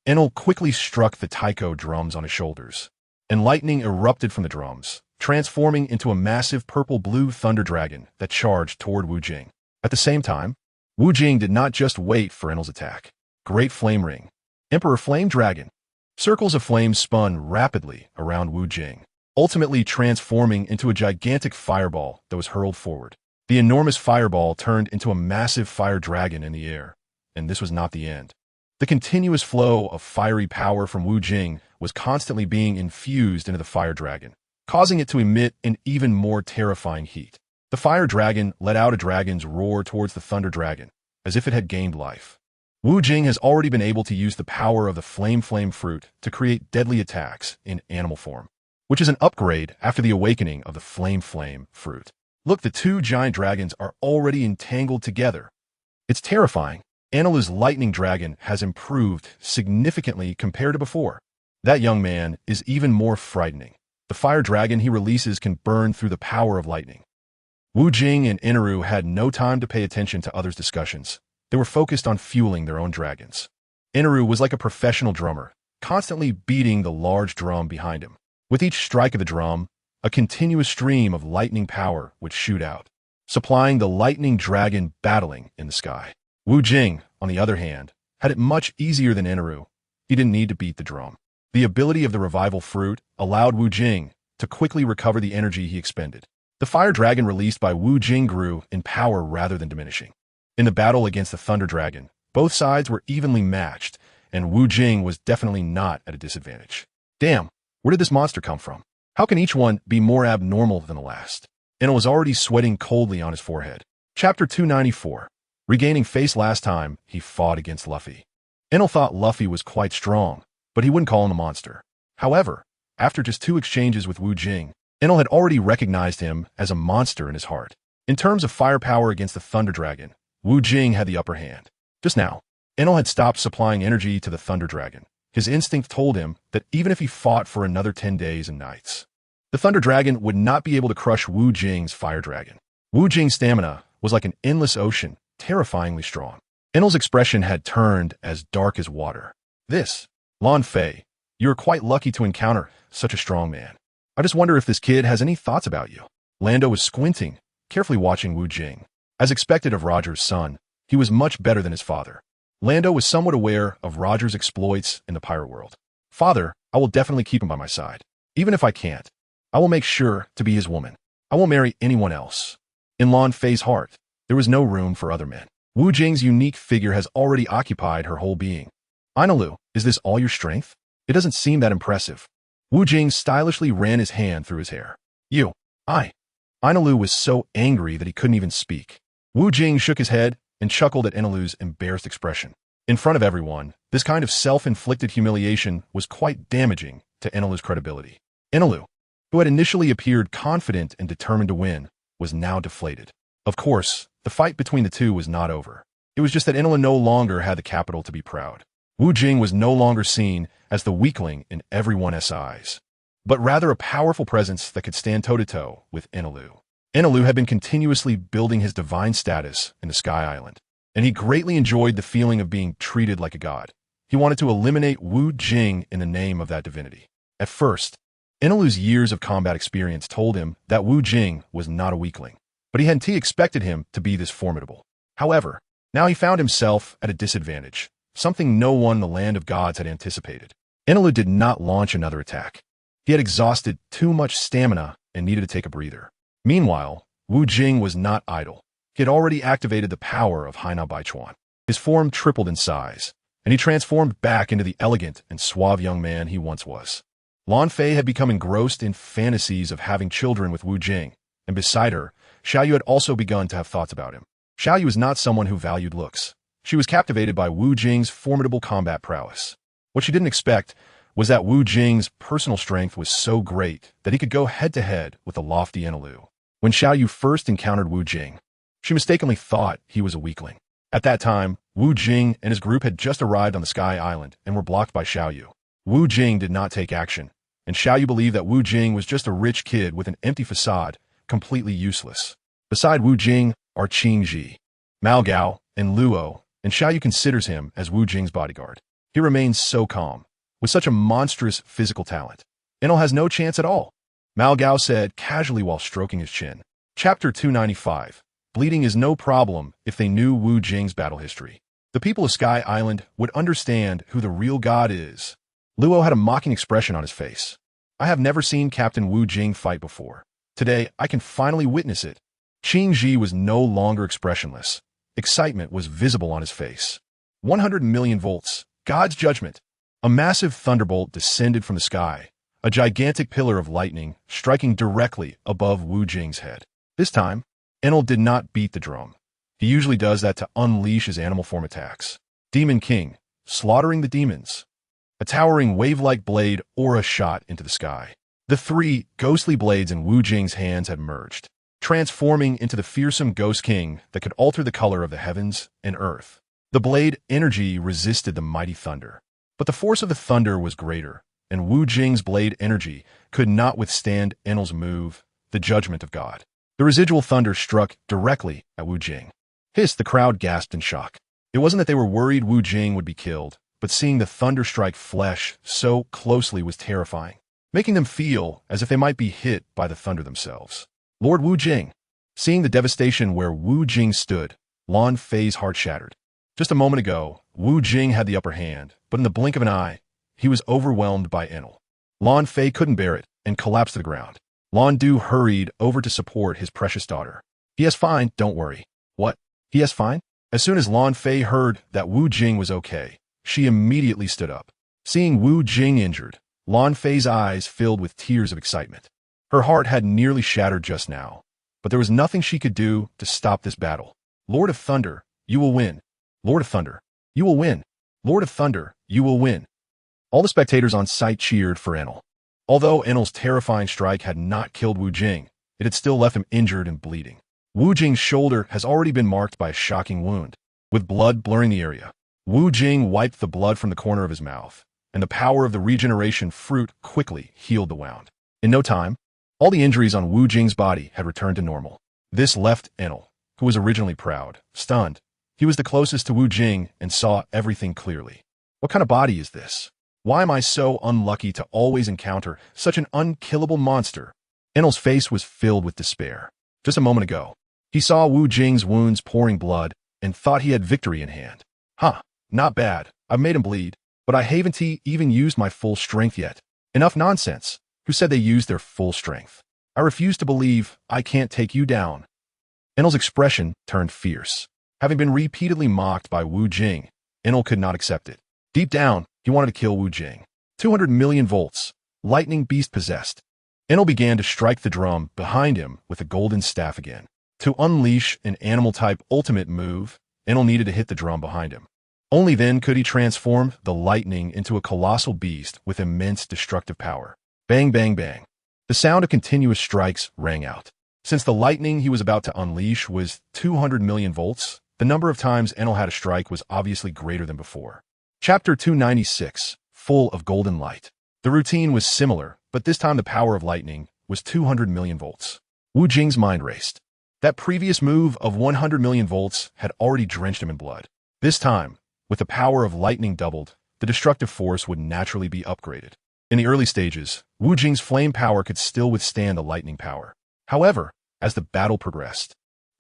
Enel quickly struck the taiko drums on his shoulders, and lightning erupted from the drums, transforming into a massive purple-blue thunder dragon that charged toward Wu Jing. At the same time, Wu Jing did not just wait for Enel's attack. Great Flame Ring. Emperor Flame Dragon. Circles of flames spun rapidly around Wu Jing, ultimately transforming into a gigantic fireball that was hurled forward. The enormous fireball turned into a massive fire dragon in the air, and this was not the end. The continuous flow of fiery power from Wu Jing was constantly being infused into the fire dragon, causing it to emit an even more terrifying heat. The fire dragon let out a dragon's roar towards the thunder dragon, as if it had gained life. Wu Jing has already been able to use the power of the flame fruit to create deadly attacks in animal form, which is an upgrade after the awakening of the flame fruit. Look, the two giant dragons are already entangled together. It's terrifying. Enelu's lightning dragon has improved significantly compared to before. That young man is even more frightening. The fire dragon he releases can burn through the power of lightning. Wu Jing and Enelu had no time to pay attention to others' discussions. They were focused on fueling their own dragons. Enelu was like a professional drummer, constantly beating the large drum behind him. With each strike of the drum, a continuous stream of lightning power would shoot out, supplying the lightning dragon battling in the sky. Wu Jing, on the other hand, had it much easier than Enelu. He didn't need to beat the drum. The ability of the revival fruit allowed Wu Jing to quickly recover the energy he expended. The fire dragon released by Wu Jing grew in power rather than diminishing. In the battle against the thunder dragon, both sides were evenly matched, and Wu Jing was definitely not at a disadvantage. Damn, where did this monster come from? How can each one be more abnormal than the last? Enel was already sweating coldly on his forehead. Chapter 294. Regaining face. Last time he fought against Luffy, Enel thought Luffy was quite strong, but he wouldn't call him a monster. However, after just 2 exchanges with Wu Jing, Enel had already recognized him as a monster in his heart. In terms of firepower against the Thunder Dragon, Wu Jing had the upper hand. Just now, Enel had stopped supplying energy to the Thunder Dragon. His instinct told him that even if he fought for another 10 days and nights, the Thunder Dragon would not be able to crush Wu Jing's Fire Dragon. Wu Jing's stamina was like an endless ocean, terrifyingly strong. Enel's expression had turned as dark as water. This, Lan Fei, you are quite lucky to encounter such a strong man. I just wonder if this kid has any thoughts about you. Lando was squinting, carefully watching Wu Jing. As expected of Roger's son, he was much better than his father. Lando was somewhat aware of Roger's exploits in the pirate world. Father, I will definitely keep him by my side. Even if I can't, I will make sure to be his woman. I won't marry anyone else. In Lan Fei's heart, there was no room for other men. Wu Jing's unique figure has already occupied her whole being. Enelu, is this all your strength? It doesn't seem that impressive. Wu Jing stylishly ran his hand through his hair. Enelu was so angry that he couldn't even speak. Wu Jing shook his head and chuckled at Enelu's embarrassed expression. In front of everyone, this kind of self-inflicted humiliation was quite damaging to Enelu's credibility. Enelu, who had initially appeared confident and determined to win, was now deflated. Of course, the fight between the two was not over. It was just that Enelu no longer had the capital to be proud. Wu Jing was no longer seen as the weakling in everyone's eyes, but rather a powerful presence that could stand toe-to-toe with Enelu. Enelu had been continuously building his divine status in the Sky Island, and he greatly enjoyed the feeling of being treated like a god. He wanted to eliminate Wu Jing in the name of that divinity. At first, Enelu's years of combat experience told him that Wu Jing was not a weakling. but he hadn't expected him to be this formidable. However, now he found himself at a disadvantage, something no one in the land of gods had anticipated. Enlil did not launch another attack. He had exhausted too much stamina and needed to take a breather. Meanwhile, Wu Jing was not idle. He had already activated the power of Haina Baichuan. His form tripled in size, and he transformed back into the elegant and suave young man he once was. Lan Fei had become engrossed in fantasies of having children with Wu Jing, and beside her, Xiaoyu had also begun to have thoughts about him. Xiaoyu was not someone who valued looks. She was captivated by Wu Jing's formidable combat prowess. What she didn't expect was that Wu Jing's personal strength was so great that he could go head-to-head with the lofty Enlil. When Xiaoyu first encountered Wu Jing, she mistakenly thought he was a weakling. At that time, Wu Jing and his group had just arrived on the Sky Island and were blocked by Xiaoyu. Wu Jing did not take action, and Xiaoyu believed that Wu Jing was just a rich kid with an empty facade, completely useless. Beside Wu Jing are Qing Ji, Mao Gao, and Luo, and Xiaoyu considers him as Wu Jing's bodyguard. He remains so calm, with such a monstrous physical talent. Enlil has no chance at all, Mao Gao said casually while stroking his chin. Chapter 295. Bleeding is no problem if they knew Wu Jing's battle history. The people of Sky Island would understand who the real god is. Luo had a mocking expression on his face. I have never seen Captain Wu Jing fight before. Today, I can finally witness it. Qing Ji was no longer expressionless. Excitement was visible on his face. 100 million volts. God's judgment. A massive thunderbolt descended from the sky, a gigantic pillar of lightning striking directly above Wu Jing's head. This time, Enlil did not beat the drum. He usually does that to unleash his animal form attacks. Demon King, slaughtering the demons. A towering wave-like blade aura shot into the sky. The three ghostly blades in Wu Jing's hands had merged, transforming into the fearsome Ghost King that could alter the color of the heavens and earth. The blade energy resisted the mighty thunder, but the force of the thunder was greater, and Wu Jing's blade energy could not withstand Enlil's move, the judgment of God. The residual thunder struck directly at Wu Jing. Hiss, the crowd gasped in shock. It wasn't that they were worried Wu Jing would be killed, but seeing the thunder strike flesh so closely was terrifying, making them feel as if they might be hit by the thunder themselves. Lord Wu Jing. Seeing the devastation where Wu Jing stood, Lan Fei's heart shattered. Just a moment ago, Wu Jing had the upper hand, but in the blink of an eye, he was overwhelmed by Enlil. Lan Fei couldn't bear it and collapsed to the ground. Lan Du hurried over to support his precious daughter. He is fine, don't worry. What? He is fine? As soon as Lan Fei heard that Wu Jing was okay, she immediately stood up. Seeing Wu Jing injured, Lan Fei's eyes filled with tears of excitement. Her heart had nearly shattered just now, but there was nothing she could do to stop this battle. Lord of Thunder, you will win. Lord of Thunder, you will win. Lord of Thunder, you will win. All the spectators on site cheered for Enlil. Although Enlil's terrifying strike had not killed Wu Jing, it had still left him injured and bleeding. Wu Jing's shoulder has already been marked by a shocking wound, with blood blurring the area. Wu Jing wiped the blood from the corner of his mouth, and the power of the regeneration fruit quickly healed the wound. In no time, all the injuries on Wu Jing's body had returned to normal. This left Enlil, who was originally proud, stunned. He was the closest to Wu Jing and saw everything clearly. What kind of body is this? Why am I so unlucky to always encounter such an unkillable monster? Enlil's face was filled with despair. Just a moment ago, he saw Wu Jing's wounds pouring blood and thought he had victory in hand. Not bad. I've made him bleed, but I haven't even used my full strength yet. Enough nonsense. Who said they used their full strength? I refuse to believe I can't take you down. Enlil's expression turned fierce. Having been repeatedly mocked by Wu Jing, Enlil could not accept it. Deep down, he wanted to kill Wu Jing. 200 million volts. Lightning beast possessed. Enlil began to strike the drum behind him with a golden staff again. To unleash an animal-type ultimate move, Enlil needed to hit the drum behind him. Only then could he transform the lightning into a colossal beast with immense destructive power. Bang, bang, bang. The sound of continuous strikes rang out. Since the lightning he was about to unleash was 200 million volts, the number of times Enlil had a strike was obviously greater than before. Chapter 296, full of golden light. The routine was similar, but this time the power of lightning was 200 million volts. Wu Jing's mind raced. That previous move of 100 million volts had already drenched him in blood. This time, with the power of lightning doubled, the destructive force would naturally be upgraded. In the early stages, Wu Jing's flame power could still withstand the lightning power. However, as the battle progressed,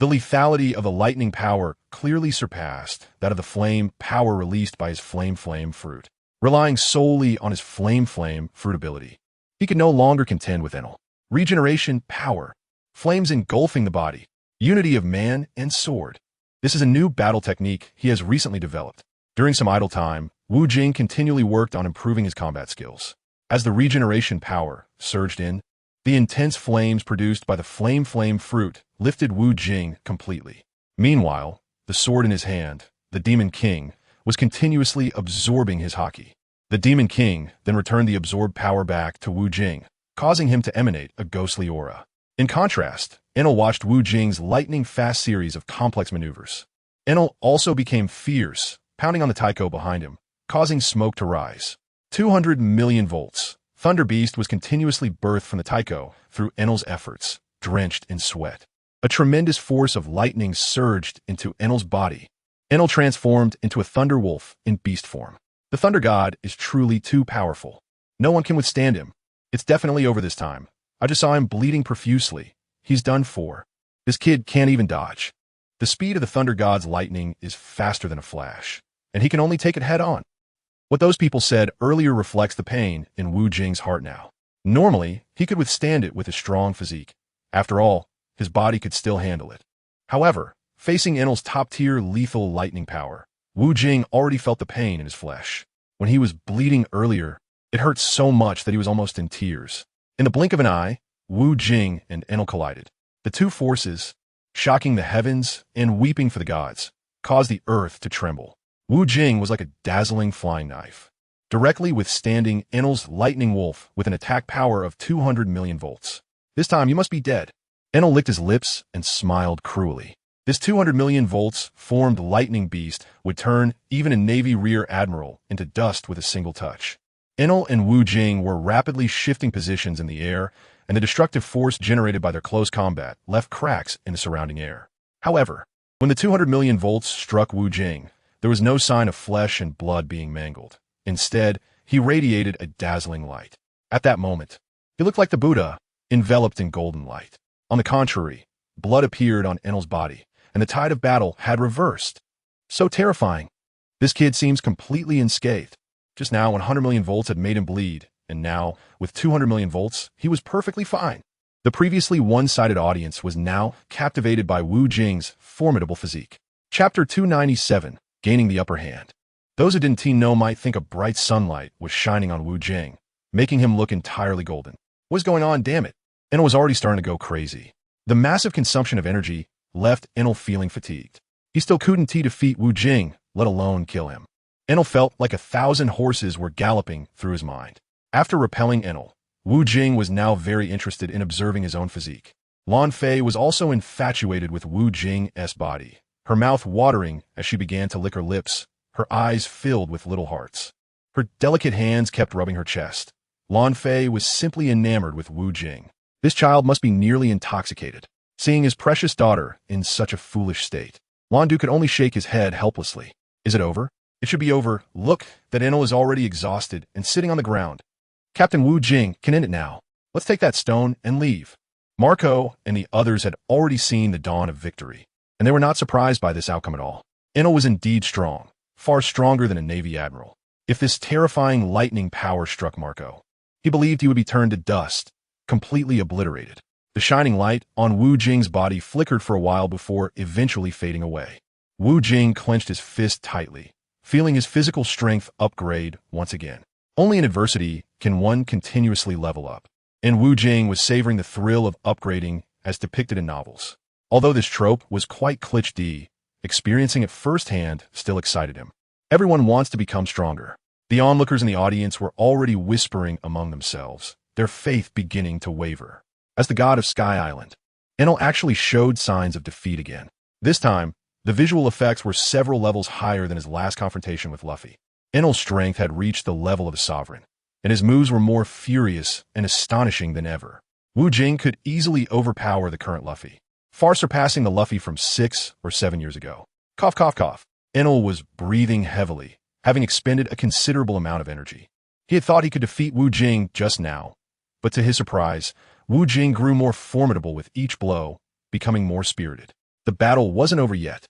The lethality of the lightning power clearly surpassed that of the flame power released by his flame fruit. Relying solely on his flame fruit ability, he could no longer contend with Enel. Regeneration power, flames engulfing the body, unity of man and sword. This is a new battle technique he has recently developed. During some idle time, Wu Jing continually worked on improving his combat skills. As the regeneration power surged in, the intense flames produced by the flame fruit lifted Wu Jing completely. Meanwhile, the sword in his hand, the Demon King, was continuously absorbing his haki. The Demon King then returned the absorbed power back to Wu Jing, causing him to emanate a ghostly aura. In contrast, Enel watched Wu Jing's lightning-fast series of complex maneuvers. Enel also became fierce, pounding on the taiko behind him, causing smoke to rise. 200 million volts. Thunder Beast was continuously birthed from the taiko through Enel's efforts, drenched in sweat. A tremendous force of lightning surged into Enel's body. Enel transformed into a thunder wolf in beast form. The Thunder God is truly too powerful. No one can withstand him. It's definitely over this time. I just saw him bleeding profusely. He's done for. This kid can't even dodge. The speed of the Thunder God's lightning is faster than a flash, and he can only take it head on. What those people said earlier reflects the pain in Wu Jing's heart now. Normally, he could withstand it with his strong physique. After all, his body could still handle it. However, facing Enel's top-tier lethal lightning power, Wu Jing already felt the pain in his flesh. When he was bleeding earlier, it hurt so much that he was almost in tears. In the blink of an eye, Wu Jing and Enel collided. The two forces, shocking the heavens and weeping for the gods, caused the earth to tremble. Wu Jing was like a dazzling flying knife, directly withstanding Enel's lightning wolf with an attack power of 200 million volts. This time you must be dead. Enel licked his lips and smiled cruelly. This 200 million volts formed lightning beast would turn even a Navy rear admiral into dust with a single touch. Enel and Wu Jing were rapidly shifting positions in the air, and the destructive force generated by their close combat left cracks in the surrounding air. However, when the 200 million volts struck Wu Jing, there was no sign of flesh and blood being mangled. Instead, he radiated a dazzling light. At that moment, he looked like the Buddha, enveloped in golden light. On the contrary, blood appeared on Enel's body, and the tide of battle had reversed. So terrifying. This kid seems completely unscathed. Just now, 100 million volts had made him bleed, and now, with 200 million volts, he was perfectly fine. The previously one-sided audience was now captivated by Wu Jing's formidable physique. Chapter 297, Gaining the Upper Hand. Those who didn't know might think a bright sunlight was shining on Wu Jing, making him look entirely golden. What's going on, damn it? Enel was already starting to go crazy. The massive consumption of energy left Enel feeling fatigued. He still couldn't defeat Wu Jing, let alone kill him. Enel felt like 1,000 horses were galloping through his mind. After repelling Enel, Wu Jing was now very interested in observing his own physique. Lan Fei was also infatuated with Wu Jing's body, her mouth watering as she began to lick her lips, her eyes filled with little hearts. Her delicate hands kept rubbing her chest. Lan Fei was simply enamored with Wu Jing. This child must be nearly intoxicated. Seeing his precious daughter in such a foolish state, Lan Du could only shake his head helplessly. Is it over? It should be over. Look, that Enel is already exhausted and sitting on the ground. Captain Wu Jing can end it now. Let's take that stone and leave. Marco and the others had already seen the dawn of victory, and they were not surprised by this outcome at all. Enel was indeed strong, far stronger than a Navy admiral. If this terrifying lightning power struck Marco, he believed he would be turned to dust, completely obliterated. The shining light on Wu Jing's body flickered for a while before eventually fading away. Wu Jing clenched his fist tightly, feeling his physical strength upgrade once again. Only in adversity can one continuously level up, and Wu Jing was savoring the thrill of upgrading as depicted in novels. Although this trope was quite cliché, experiencing it firsthand still excited him. Everyone wants to become stronger. The onlookers in the audience were already whispering among themselves, their faith beginning to waver. As the god of Sky Island, Enel actually showed signs of defeat again. This time, the visual effects were several levels higher than his last confrontation with Luffy. Enel's strength had reached the level of a sovereign, and his moves were more furious and astonishing than ever. Wu Jing could easily overpower the current Luffy, far surpassing the Luffy from 6 or 7 years ago. Cough, cough, cough. Enel was breathing heavily, having expended a considerable amount of energy. He had thought he could defeat Wu Jing just now, but to his surprise, Wu Jing grew more formidable with each blow, becoming more spirited. The battle wasn't over yet.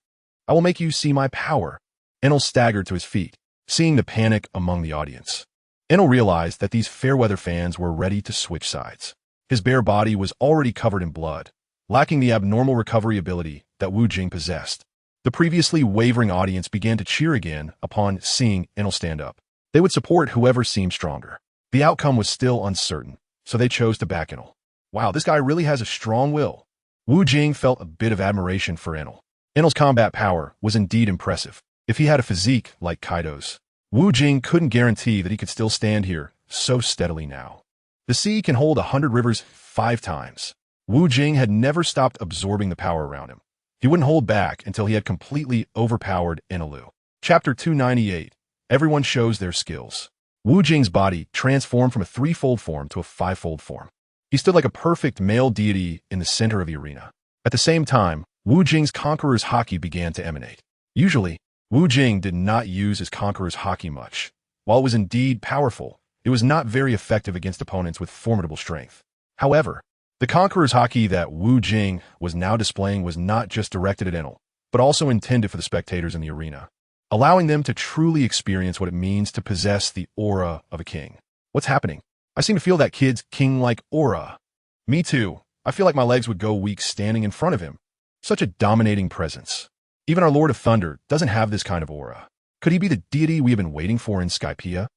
I will make you see my power. Enel staggered to his feet, seeing the panic among the audience. Enel realized that these fair-weather fans were ready to switch sides. His bare body was already covered in blood, lacking the abnormal recovery ability that Wu Jing possessed. The previously wavering audience began to cheer again upon seeing Enel stand up. They would support whoever seemed stronger. The outcome was still uncertain, so they chose to back Enel. Wow, this guy really has a strong will. Wu Jing felt a bit of admiration for Enel. Enel's combat power was indeed impressive. If he had a physique like Kaido's, Wu Jing couldn't guarantee that he could still stand here so steadily now. The sea can hold 100 rivers 5 times. Wu Jing had never stopped absorbing the power around him. He wouldn't hold back until he had completely overpowered Enelu. Chapter 298. Everyone shows their skills. Wu Jing's body transformed from a 3-fold form to a 5-fold form. He stood like a perfect male deity in the center of the arena. At the same time, Wu Jing's conqueror's haki began to emanate. Usually, Wu Jing did not use his conqueror's haki much. While it was indeed powerful, it was not very effective against opponents with formidable strength. However, the conqueror's haki that Wu Jing was now displaying was not just directed at Enel, but also intended for the spectators in the arena, allowing them to truly experience what it means to possess the aura of a king. What's happening? I seem to feel that kid's king-like aura. Me too. I feel like my legs would go weak standing in front of him. Such a dominating presence. Even our Lord of Thunder doesn't have this kind of aura. Could he be the deity we have been waiting for in Skypiea?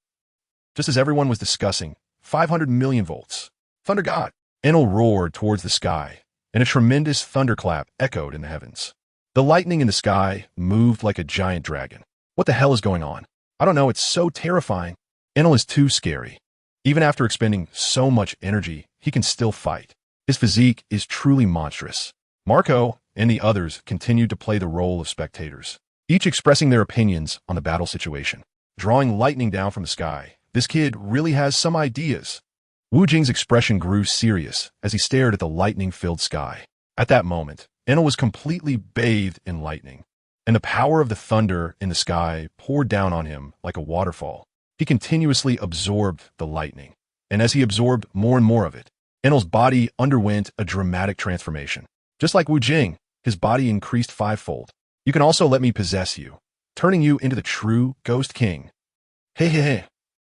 Just as everyone was discussing, 500 million volts. Thunder God! Enel roared towards the sky, and a tremendous thunderclap echoed in the heavens. The lightning in the sky moved like a giant dragon. What the hell is going on? I don't know, it's so terrifying. Enel is too scary. Even after expending so much energy, he can still fight. His physique is truly monstrous. Marco and the others continued to play the role of spectators, each expressing their opinions on the battle situation. Drawing lightning down from the sky, this kid really has some ideas. Wu Jing's expression grew serious as he stared at the lightning-filled sky. At that moment, Enel was completely bathed in lightning, and the power of the thunder in the sky poured down on him like a waterfall. He continuously absorbed the lightning, and as he absorbed more and more of it, Enel's body underwent a dramatic transformation. Just like Wu Jing, his body increased 5-fold. You can also let me possess you, turning you into the true Ghost King. Hey, hey, hey.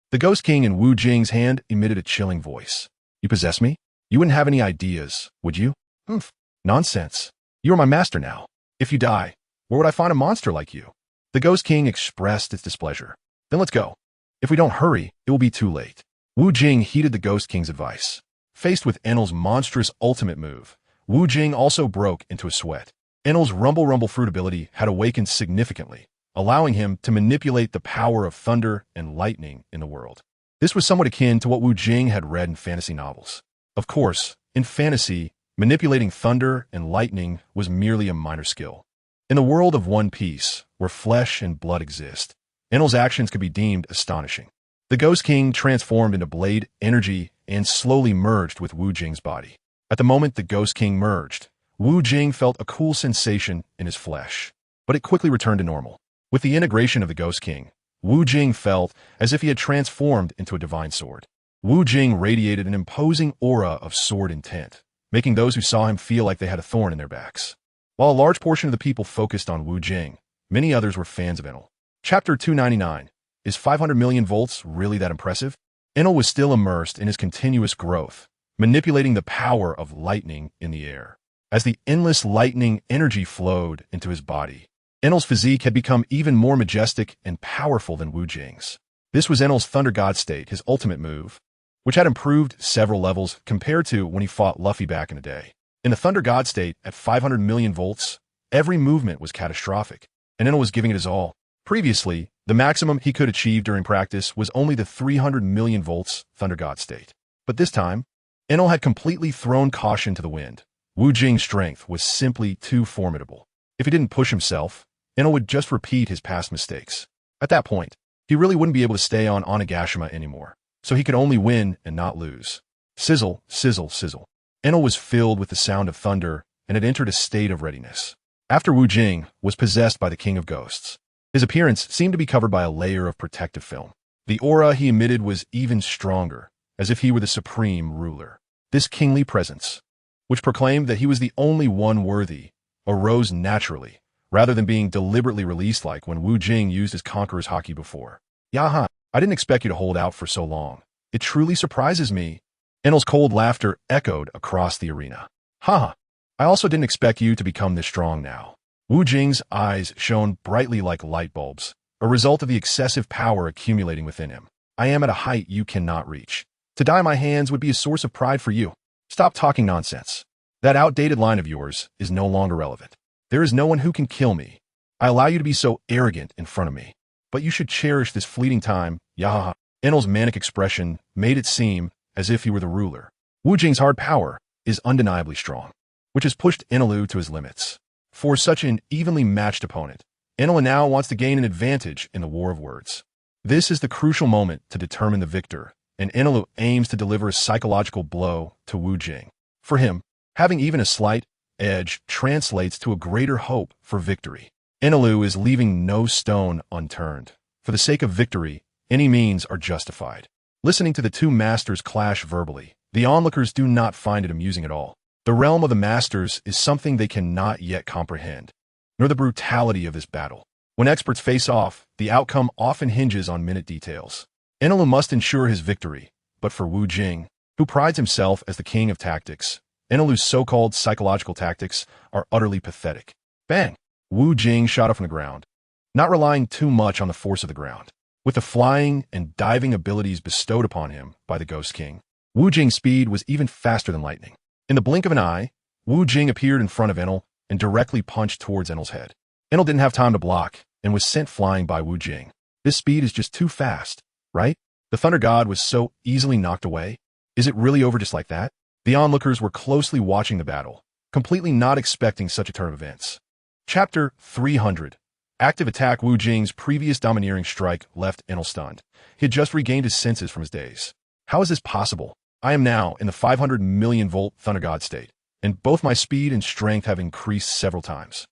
The Ghost King in Wu Jing's hand emitted a chilling voice. You possess me? You wouldn't have any ideas, would you? Humph. Nonsense. You are my master now. If you die, where would I find a monster like you? The Ghost King expressed its displeasure. Then let's go. If we don't hurry, it will be too late. Wu Jing heeded the Ghost King's advice. Faced with Enel's monstrous ultimate move, Wu Jing also broke into a sweat. Enel's rumble fruit ability had awakened significantly, allowing him to manipulate the power of thunder and lightning in the world. This was somewhat akin to what Wu Jing had read in fantasy novels. Of course, in fantasy, manipulating thunder and lightning was merely a minor skill. In the world of One Piece, where flesh and blood exist, Enel's actions could be deemed astonishing. The Ghost King transformed into blade energy and slowly merged with Wu Jing's body. At the moment the Ghost King merged, Wu Jing felt a cool sensation in his flesh, but it quickly returned to normal. With the integration of the Ghost King, Wu Jing felt as if he had transformed into a divine sword. Wu Jing radiated an imposing aura of sword intent, making those who saw him feel like they had a thorn in their backs. While a large portion of the people focused on Wu Jing, many others were fans of Enel. Chapter 299. Is 500 million volts really that impressive? Enel was still immersed in his continuous growth, manipulating the power of lightning in the air. As the endless lightning energy flowed into his body, Enel's physique had become even more majestic and powerful than Wu Jing's. This was Enel's Thunder God state, his ultimate move, which had improved several levels compared to when he fought Luffy back in the day. In the Thunder God state, at 500 million volts, every movement was catastrophic, and Enel was giving it his all. Previously, the maximum he could achieve during practice was only the 300 million volts Thunder God state. But this time, Enel had completely thrown caution to the wind. Wu Jing's strength was simply too formidable. If he didn't push himself, Enel would just repeat his past mistakes. At that point, he really wouldn't be able to stay on Onigashima anymore, so he could only win and not lose. Sizzle, sizzle, sizzle. Enel was filled with the sound of thunder and had entered a state of readiness. After Wu Jing was possessed by the King of Ghosts, his appearance seemed to be covered by a layer of protective film. The aura he emitted was even stronger, as if he were the supreme ruler. This kingly presence, which proclaimed that he was the only one worthy, arose naturally, rather than being deliberately released like when Wu Jing used his conqueror's haki before. Yaha, I didn't expect you to hold out for so long. It truly surprises me. Enel's cold laughter echoed across the arena. Haha, I also didn't expect you to become this strong now. Wu Jing's eyes shone brightly like light bulbs, a result of the excessive power accumulating within him. I am at a height you cannot reach. To die in my hands would be a source of pride for you. Stop talking nonsense. That outdated line of yours is no longer relevant. There is no one who can kill me. I allow you to be so arrogant in front of me. But you should cherish this fleeting time, yahaha. Enel's manic expression made it seem as if he were the ruler. Wu Jing's hard power is undeniably strong, which has pushed Enelu to his limits. For such an evenly matched opponent, Enelu now wants to gain an advantage in the war of words. This is the crucial moment to determine the victor, and Enelu aims to deliver a psychological blow to Wu Jing. For him, having even a slight edge translates to a greater hope for victory. Enelu is leaving no stone unturned. For the sake of victory, any means are justified. Listening to the two masters clash verbally, the onlookers do not find it amusing at all. The realm of the masters is something they cannot yet comprehend, nor the brutality of this battle. When experts face off, the outcome often hinges on minute details. Enelu must ensure his victory, but for Wu Jing, who prides himself as the king of tactics, Enelu's so-called psychological tactics are utterly pathetic. Bang! Wu Jing shot up from the ground, not relying too much on the force of the ground. With the flying and diving abilities bestowed upon him by the Ghost King, Wu Jing's speed was even faster than lightning. In the blink of an eye, Wu Jing appeared in front of Enel and directly punched towards Enel's head. Enel didn't have time to block and was sent flying by Wu Jing. This speed is just too fast, right? The Thunder God was so easily knocked away. Is it really over just like that? The onlookers were closely watching the battle, completely not expecting such a turn of events. Chapter 300. Active attack. Wu Jing's previous domineering strike left Enel stunned. He had just regained his senses from his daze. How is this possible? I am now in the 500 million volt Thunder God state, and both my speed and strength have increased several times.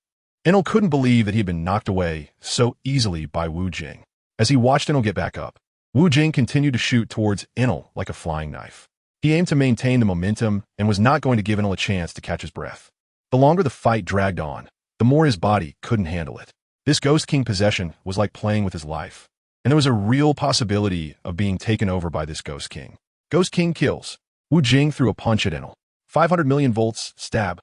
Enel couldn't believe that he had been knocked away so easily by Wu Jing. As he watched Enel get back up, Wu Jing continued to shoot towards Enel like a flying knife. He aimed to maintain the momentum and was not going to give Enel a chance to catch his breath. The longer the fight dragged on, the more his body couldn't handle it. This Ghost King possession was like playing with his life, and there was a real possibility of being taken over by this Ghost King. Ghost King kills. Wu Jing threw a punch at Enel. 500 million volts, stab.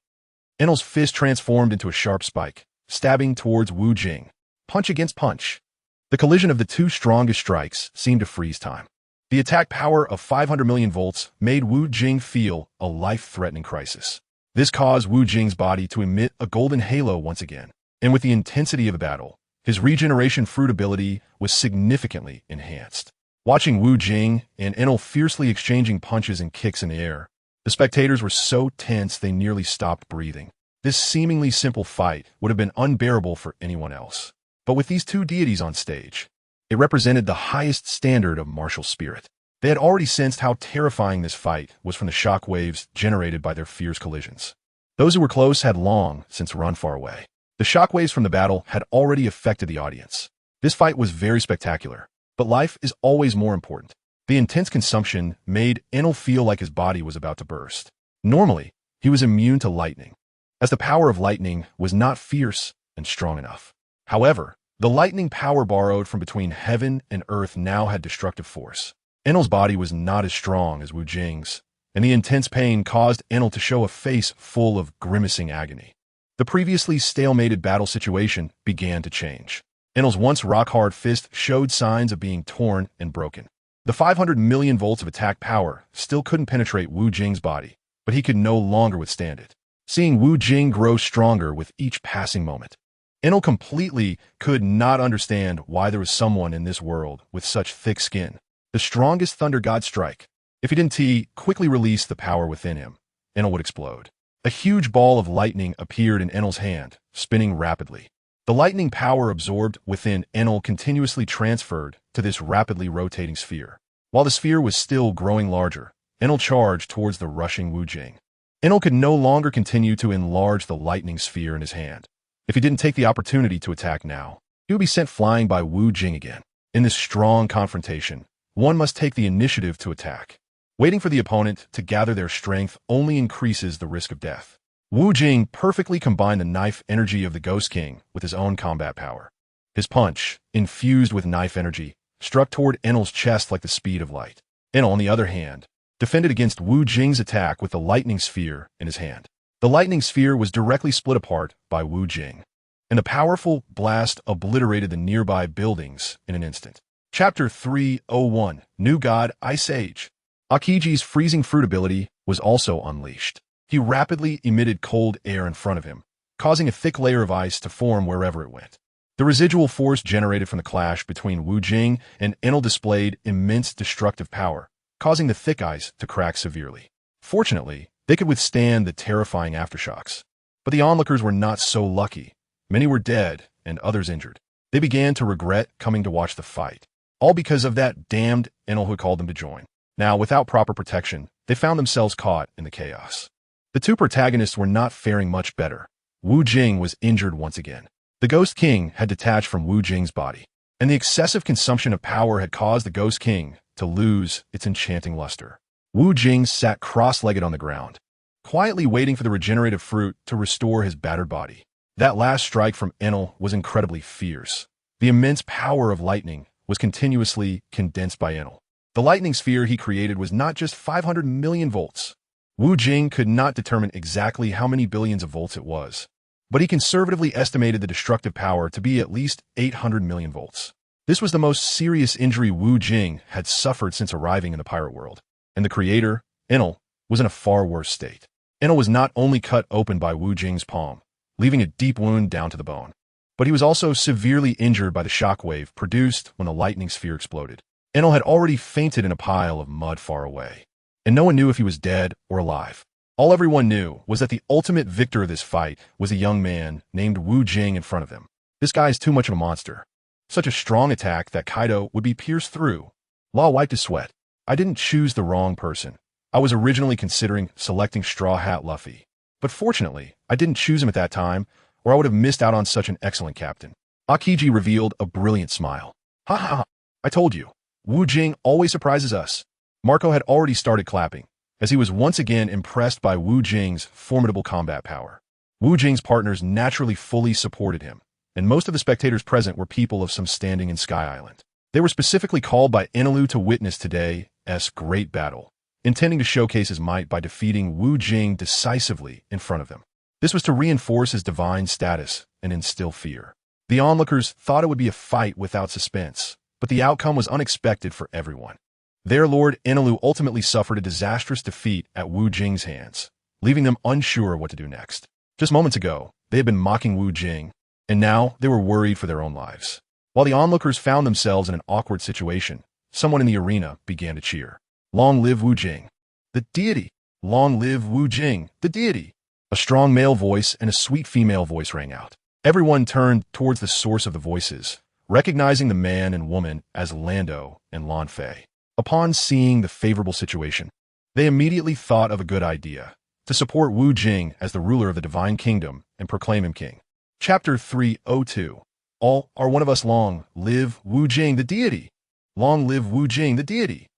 Enel's fist transformed into a sharp spike, stabbing towards Wu Jing. Punch against punch. The collision of the two strongest strikes seemed to freeze time. The attack power of 500 million volts made Wu Jing feel a life-threatening crisis. This caused Wu Jing's body to emit a golden halo once again, and with the intensity of the battle, his regeneration fruit ability was significantly enhanced. Watching Wu Jing and Enel fiercely exchanging punches and kicks in the air, the spectators were so tense they nearly stopped breathing. This seemingly simple fight would have been unbearable for anyone else. But with these two deities on stage, it represented the highest standard of martial spirit. They had already sensed how terrifying this fight was from the shock waves generated by their fierce collisions. Those who were close had long since run far away. The shock waves from the battle had already affected the audience. This fight was very spectacular, but life is always more important. The intense consumption made Enel feel like his body was about to burst. Normally, he was immune to lightning, as the power of lightning was not fierce and strong enough. However, the lightning power borrowed from between heaven and earth now had destructive force. Enel's body was not as strong as Wu Jing's, and the intense pain caused Enel to show a face full of grimacing agony. The previously stalemated battle situation began to change. Enel's once rock-hard fist showed signs of being torn and broken. The 500 million volts of attack power still couldn't penetrate Wu Jing's body, but he could no longer withstand it. Seeing Wu Jing grow stronger with each passing moment, Enel completely could not understand why there was someone in this world with such thick skin. The strongest Thunder God strike. If he didn't quickly release the power within him, Enel would explode. A huge ball of lightning appeared in Enel's hand, spinning rapidly. The lightning power absorbed within Enel continuously transferred to this rapidly rotating sphere. While the sphere was still growing larger, Enel charged towards the rushing Wu Jing. Enel could no longer continue to enlarge the lightning sphere in his hand. If he didn't take the opportunity to attack now, he would be sent flying by Wu Jing again. In this strong confrontation, one must take the initiative to attack. Waiting for the opponent to gather their strength only increases the risk of death. Wu Jing perfectly combined the knife energy of the Ghost King with his own combat power. His punch, infused with knife energy, struck toward Enel's chest like the speed of light. Enel, on the other hand, defended against Wu Jing's attack with the lightning sphere in his hand. The lightning sphere was directly split apart by Wu Jing, and the powerful blast obliterated the nearby buildings in an instant. Chapter 301, New God, Ice Age. Akiji's freezing fruit ability was also unleashed. He rapidly emitted cold air in front of him, causing a thick layer of ice to form wherever it went. The residual force generated from the clash between Wu Jing and Enel displayed immense destructive power, causing the thick ice to crack severely. Fortunately, they could withstand the terrifying aftershocks. But the onlookers were not so lucky. Many were dead and others injured. They began to regret coming to watch the fight, all because of that damned Enel who called them to join. Now, without proper protection, they found themselves caught in the chaos. The two protagonists were not faring much better. Wu Jing was injured once again. The Ghost King had detached from Wu Jing's body, and the excessive consumption of power had caused the Ghost King to lose its enchanting luster. Wu Jing sat cross-legged on the ground, quietly waiting for the regenerative fruit to restore his battered body. That last strike from Enel was incredibly fierce. The immense power of lightning was continuously condensed by Enel. The lightning sphere he created was not just 500 million volts. Wu Jing could not determine exactly how many billions of volts it was, but he conservatively estimated the destructive power to be at least 800 million volts. This was the most serious injury Wu Jing had suffered since arriving in the pirate world, and the creator, Enel, was in a far worse state. Enel was not only cut open by Wu Jing's palm, leaving a deep wound down to the bone, but he was also severely injured by the shockwave produced when the lightning sphere exploded. Enel had already fainted in a pile of mud far away, and no one knew if he was dead or alive. All everyone knew was that the ultimate victor of this fight was a young man named Wu Jing in front of him. This guy is too much of a monster. Such a strong attack that Kaido would be pierced through. Law wiped his sweat. I didn't choose the wrong person. I was originally considering selecting Straw Hat Luffy. But fortunately, I didn't choose him at that time, or I would have missed out on such an excellent captain. Akiji revealed a brilliant smile. Ha ha ha, I told you. Wu Jing always surprises us. Marco had already started clapping, as he was once again impressed by Wu Jing's formidable combat power. Wu Jing's partners naturally fully supported him, and most of the spectators present were people of some standing in Sky Island. They were specifically called by Enelu to witness today's great battle, intending to showcase his might by defeating Wu Jing decisively in front of them. This was to reinforce his divine status and instill fear. The onlookers thought it would be a fight without suspense, but the outcome was unexpected for everyone. Their lord Enelu ultimately suffered a disastrous defeat at Wu Jing's hands, leaving them unsure what to do next. Just moments ago, they had been mocking Wu Jing, and now they were worried for their own lives. While the onlookers found themselves in an awkward situation, someone in the arena began to cheer. Long live Wu Jing, the deity! Long live Wu Jing, the deity! A strong male voice and a sweet female voice rang out. Everyone turned towards the source of the voices, recognizing the man and woman as Lando and Lan Fei. Upon seeing the favorable situation, they immediately thought of a good idea, to support Wu Jing as the ruler of the Divine Kingdom and proclaim him king. Chapter 302. All are one of us. Long live Wu Jing, the deity! Long live Wu Jing, the deity!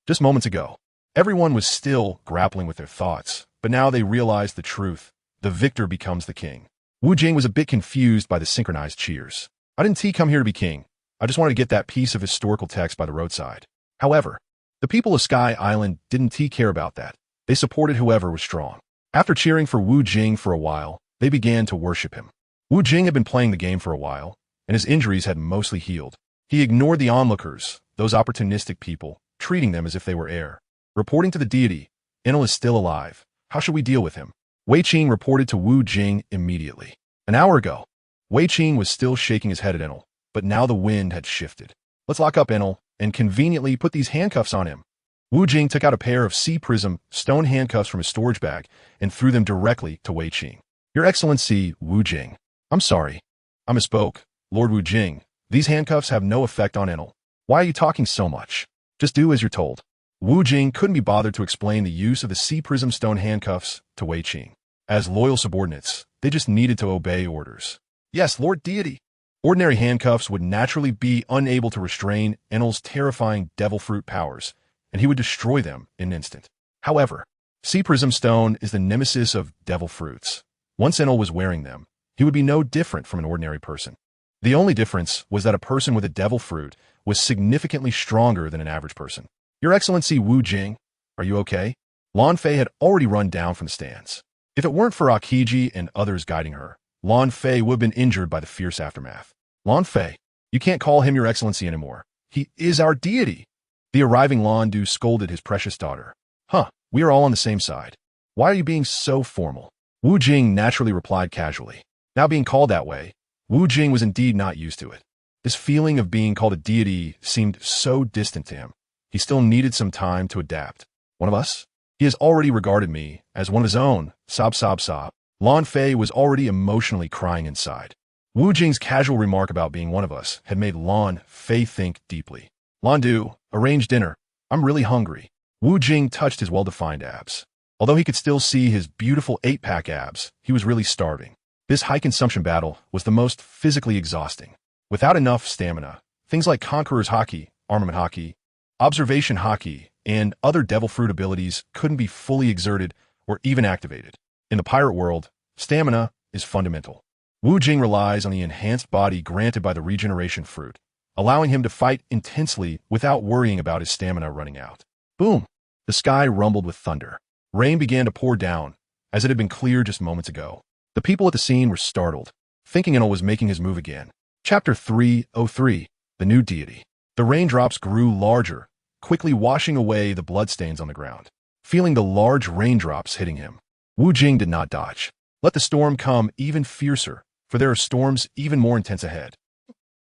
Just moments ago, everyone was still grappling with their thoughts, but now they realized the truth. The victor becomes the king. Wu Jing was a bit confused by the synchronized cheers. I didn't come here to be king. I just wanted to get that piece of historical text by the roadside. However, the people of Sky Island didn't care about that. They supported whoever was strong. After cheering for Wu Jing for a while, they began to worship him. Wu Jing had been playing the game for a while, and his injuries had mostly healed. He ignored the onlookers, those opportunistic people, treating them as if they were air. Reporting to the deity, Enel is still alive. How should we deal with him? Wei Qing reported to Wu Jing immediately. An hour ago, Wei Qing was still shaking his head at Enel, but now the wind had shifted. Let's lock up Enel and conveniently put these handcuffs on him. Wu Jing took out a pair of sea prism stone handcuffs from his storage bag and threw them directly to Wei Qing. Your Excellency, Wu Jing. I'm sorry. I misspoke. Lord Wu Jing, these handcuffs have no effect on Enel. Why are you talking so much? Just do as you're told. Wu Jing couldn't be bothered to explain the use of the sea prism stone handcuffs to Wei Qing. As loyal subordinates, they just needed to obey orders. Yes, Lord Deity. Ordinary handcuffs would naturally be unable to restrain Enel's terrifying devil fruit powers, and he would destroy them in an instant. However, Sea Prism Stone is the nemesis of devil fruits. Once Enel was wearing them, he would be no different from an ordinary person. The only difference was that a person with a devil fruit was significantly stronger than an average person. Your Excellency Wu Jing, are you okay? Lan Fei had already run down from the stands. If it weren't for Akiji and others guiding her, Lan Fei would have been injured by the fierce aftermath. Lan Fei, you can't call him your excellency anymore. He is our deity. The arriving Lan Du scolded his precious daughter. Huh, we are all on the same side. Why are you being so formal? Wu Jing naturally replied casually. Now being called that way, Wu Jing was indeed not used to it. This feeling of being called a deity seemed so distant to him. He still needed some time to adapt. One of us? He has already regarded me as one of his own. Sob, sob, sob. Lan Fei was already emotionally crying inside. Wu Jing's casual remark about being one of us had made Lan Fei think deeply. Lan Du, arrange dinner. I'm really hungry. Wu Jing touched his well-defined abs. Although he could still see his beautiful 8-pack abs, he was really starving. This high-consumption battle was the most physically exhausting. Without enough stamina, things like Conqueror's Haki, Armament Haki, Observation Haki, and other devil fruit abilities couldn't be fully exerted or even activated. In the pirate world, stamina is fundamental. Wu Jing relies on the enhanced body granted by the regeneration fruit, allowing him to fight intensely without worrying about his stamina running out. Boom! The sky rumbled with thunder. Rain began to pour down, as it had been clear just moments ago. The people at the scene were startled, thinking Enel was making his move again. Chapter 303, The New Deity. The raindrops grew larger, quickly washing away the bloodstains on the ground. Feeling the large raindrops hitting him, Wu Jing did not dodge. Let the storm come even fiercer, for there are storms even more intense ahead.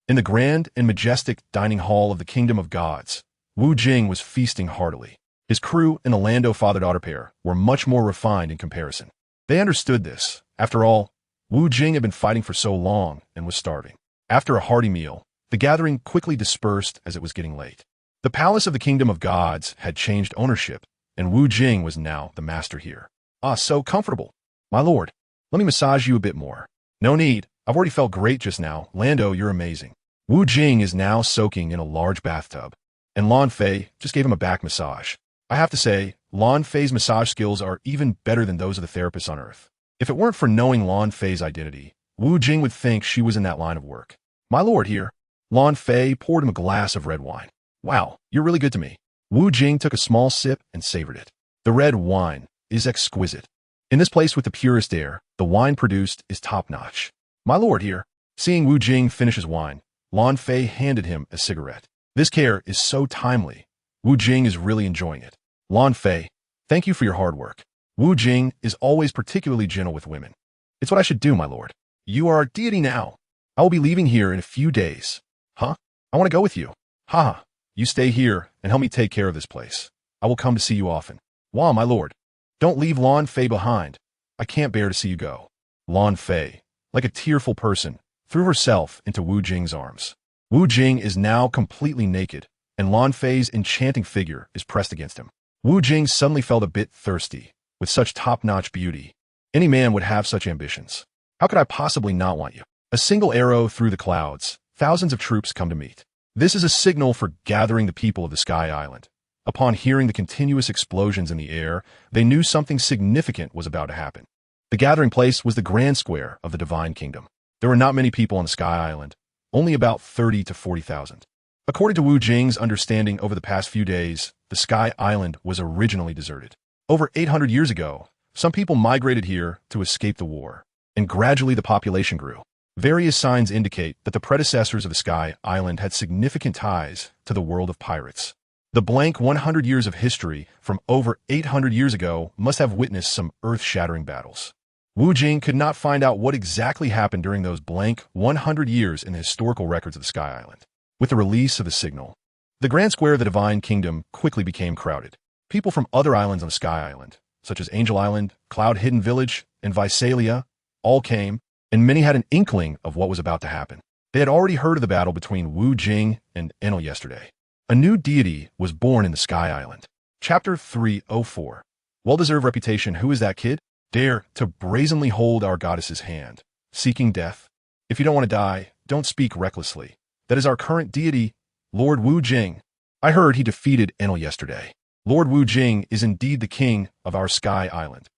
In the grand and majestic dining hall of the Kingdom of Gods, Wu Jing was feasting heartily. His crew and the Lando father-daughter pair were much more refined in comparison. They understood this. After all, Wu Jing had been fighting for so long and was starving. After a hearty meal, the gathering quickly dispersed as it was getting late. The palace of the Kingdom of Gods had changed ownership, and Wu Jing was now the master here. Ah, so comfortable. My lord, let me massage you a bit more. No need. I've already felt great just now. Lando, you're amazing. Wu Jing is now soaking in a large bathtub, and Lan Fei just gave him a back massage. I have to say, Lan Fei's massage skills are even better than those of the therapists on Earth. If it weren't for knowing Lan Fei's identity, Wu Jing would think she was in that line of work. My lord here. Lan Fei poured him a glass of red wine. Wow, you're really good to me. Wu Jing took a small sip and savored it. The red wine is exquisite. In this place with the purest air, the wine produced is top-notch. My lord here. Seeing Wu Jing finish his wine, Lan Fei handed him a cigarette. This care is so timely. Wu Jing is really enjoying it. Lan Fei, thank you for your hard work. Wu Jing is always particularly gentle with women. It's what I should do, my lord. You are our deity now. I will be leaving here in a few days. Huh? I want to go with you. Ha! You stay here and help me take care of this place. I will come to see you often. Wah, my lord. Don't leave Lan Fei behind. I can't bear to see you go. Lan Fei, like a tearful person, threw herself into Wu Jing's arms. Wu Jing is now completely naked, and Lan Fei's enchanting figure is pressed against him. Wu Jing suddenly felt a bit thirsty. With such top-notch beauty, any man would have such ambitions. How could I possibly not want you? A single arrow through the clouds, thousands of troops come to meet. This is a signal for gathering the people of the Sky Island. Upon hearing the continuous explosions in the air, they knew something significant was about to happen. The gathering place was the Grand Square of the Divine Kingdom. There were not many people on the Sky Island, only about 30 to 40,000. According to Wu Jing's understanding over the past few days, the Sky Island was originally deserted. Over 800 years ago, some people migrated here to escape the war, and gradually the population grew. Various signs indicate that the predecessors of the Sky Island had significant ties to the world of pirates. The blank 100 years of history from over 800 years ago must have witnessed some earth-shattering battles. Wu Jing could not find out what exactly happened during those blank 100 years in the historical records of the Sky Island. With the release of the signal, the Grand Square of the Divine Kingdom quickly became crowded. People from other islands on the Sky Island, such as Angel Island, Cloud Hidden Village, and Visalia, all came, and many had an inkling of what was about to happen. They had already heard of the battle between Wu Jing and Enel yesterday. A new deity was born in the Sky Island. Chapter 304. Well-deserved reputation. Who is that kid? Dare to brazenly hold our goddess's hand, seeking death. If you don't want to die, don't speak recklessly. That is our current deity, Lord Wu Jing. I heard he defeated Enel yesterday. Lord Wu Jing is indeed the king of our Sky Island.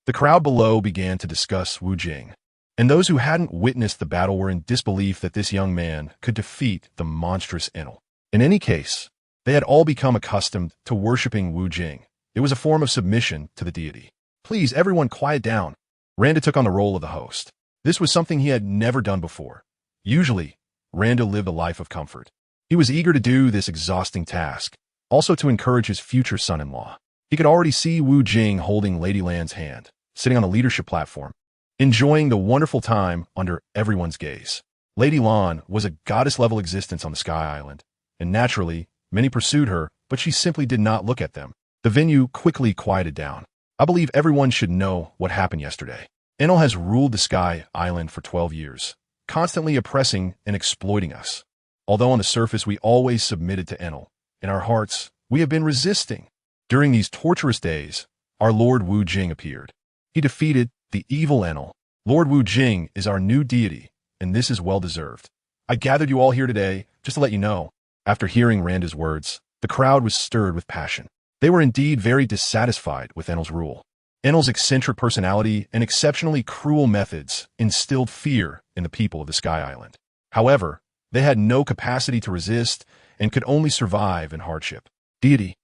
The crowd below began to discuss Wu Jing, and those who hadn't witnessed the battle were in disbelief that this young man could defeat the monstrous Enel. In any case, they had all become accustomed to worshipping Wu Jing. It was a form of submission to the deity. Please, everyone, quiet down. Randa took on the role of the host. This was something he had never done before. Usually, Randa lived a life of comfort. He was eager to do this exhausting task, also to encourage his future son-in-law. He could already see Wu Jing holding Lady Lan's hand, sitting on a leadership platform, enjoying the wonderful time under everyone's gaze. Lady Lan was a goddess-level existence on the Sky Island, and naturally, many pursued her, but she simply did not look at them. The venue quickly quieted down. I believe everyone should know what happened yesterday. Enel has ruled the Sky Island for 12 years, constantly oppressing and exploiting us. Although on the surface we always submitted to Enel, in our hearts, we have been resisting. During these torturous days, our Lord Wu Jing appeared. He defeated the evil Enel. Lord Wu Jing is our new deity, and this is well-deserved. I gathered you all here today just to let you know. After hearing Randa's words, the crowd was stirred with passion. They were indeed very dissatisfied with Enel's rule. Enel's eccentric personality and exceptionally cruel methods instilled fear in the people of the Sky Island. However, they had no capacity to resist and could only survive in hardship. Deity.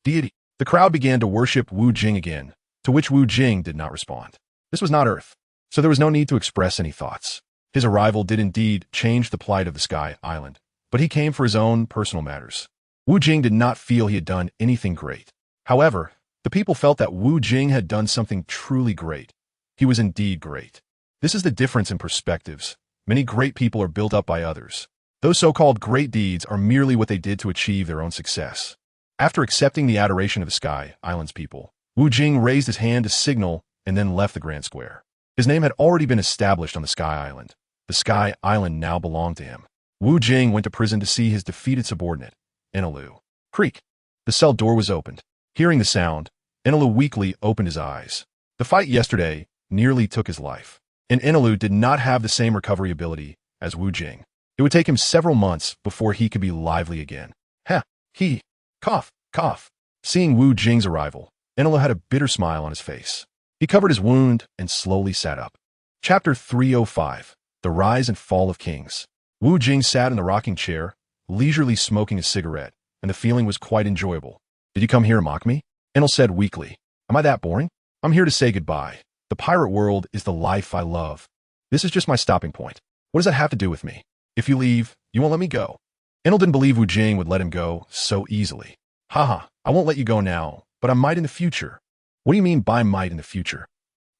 Deity. The crowd began to worship Wu Jing again, to which Wu Jing did not respond. This was not Earth, so there was no need to express any thoughts. His arrival did indeed change the plight of the Sky Island, but he came for his own personal matters. Wu Jing did not feel he had done anything great. However, the people felt that Wu Jing had done something truly great. He was indeed great. This is the difference in perspectives. Many great people are built up by others. Those so-called great deeds are merely what they did to achieve their own success. After accepting the adoration of the Sky Island's people, Wu Jing raised his hand to signal and then left the grand square. His name had already been established on the Sky Island. The Sky Island now belonged to him. Wu Jing went to prison to see his defeated subordinate, Enelu. Creak. The cell door was opened. Hearing the sound, Enelu weakly opened his eyes. The fight yesterday nearly took his life, and Enelu did not have the same recovery ability as Wu Jing. It would take him several months before he could be lively again. Ha! He! Cough! Cough! Seeing Wu Jing's arrival, Enelu had a bitter smile on his face. He covered his wound and slowly sat up. Chapter 305. The Rise and Fall of Kings. Wu Jing sat in the rocking chair, leisurely smoking a cigarette, and the feeling was quite enjoyable. Did you come here to mock me? Enel said weakly. Am I that boring? I'm here to say goodbye. The pirate world is the life I love. This is just my stopping point. What does that have to do with me? If you leave, you won't let me go. Enel didn't believe Wu Jing would let him go so easily. Haha, I won't let you go now, but I might in the future. What do you mean by might in the future?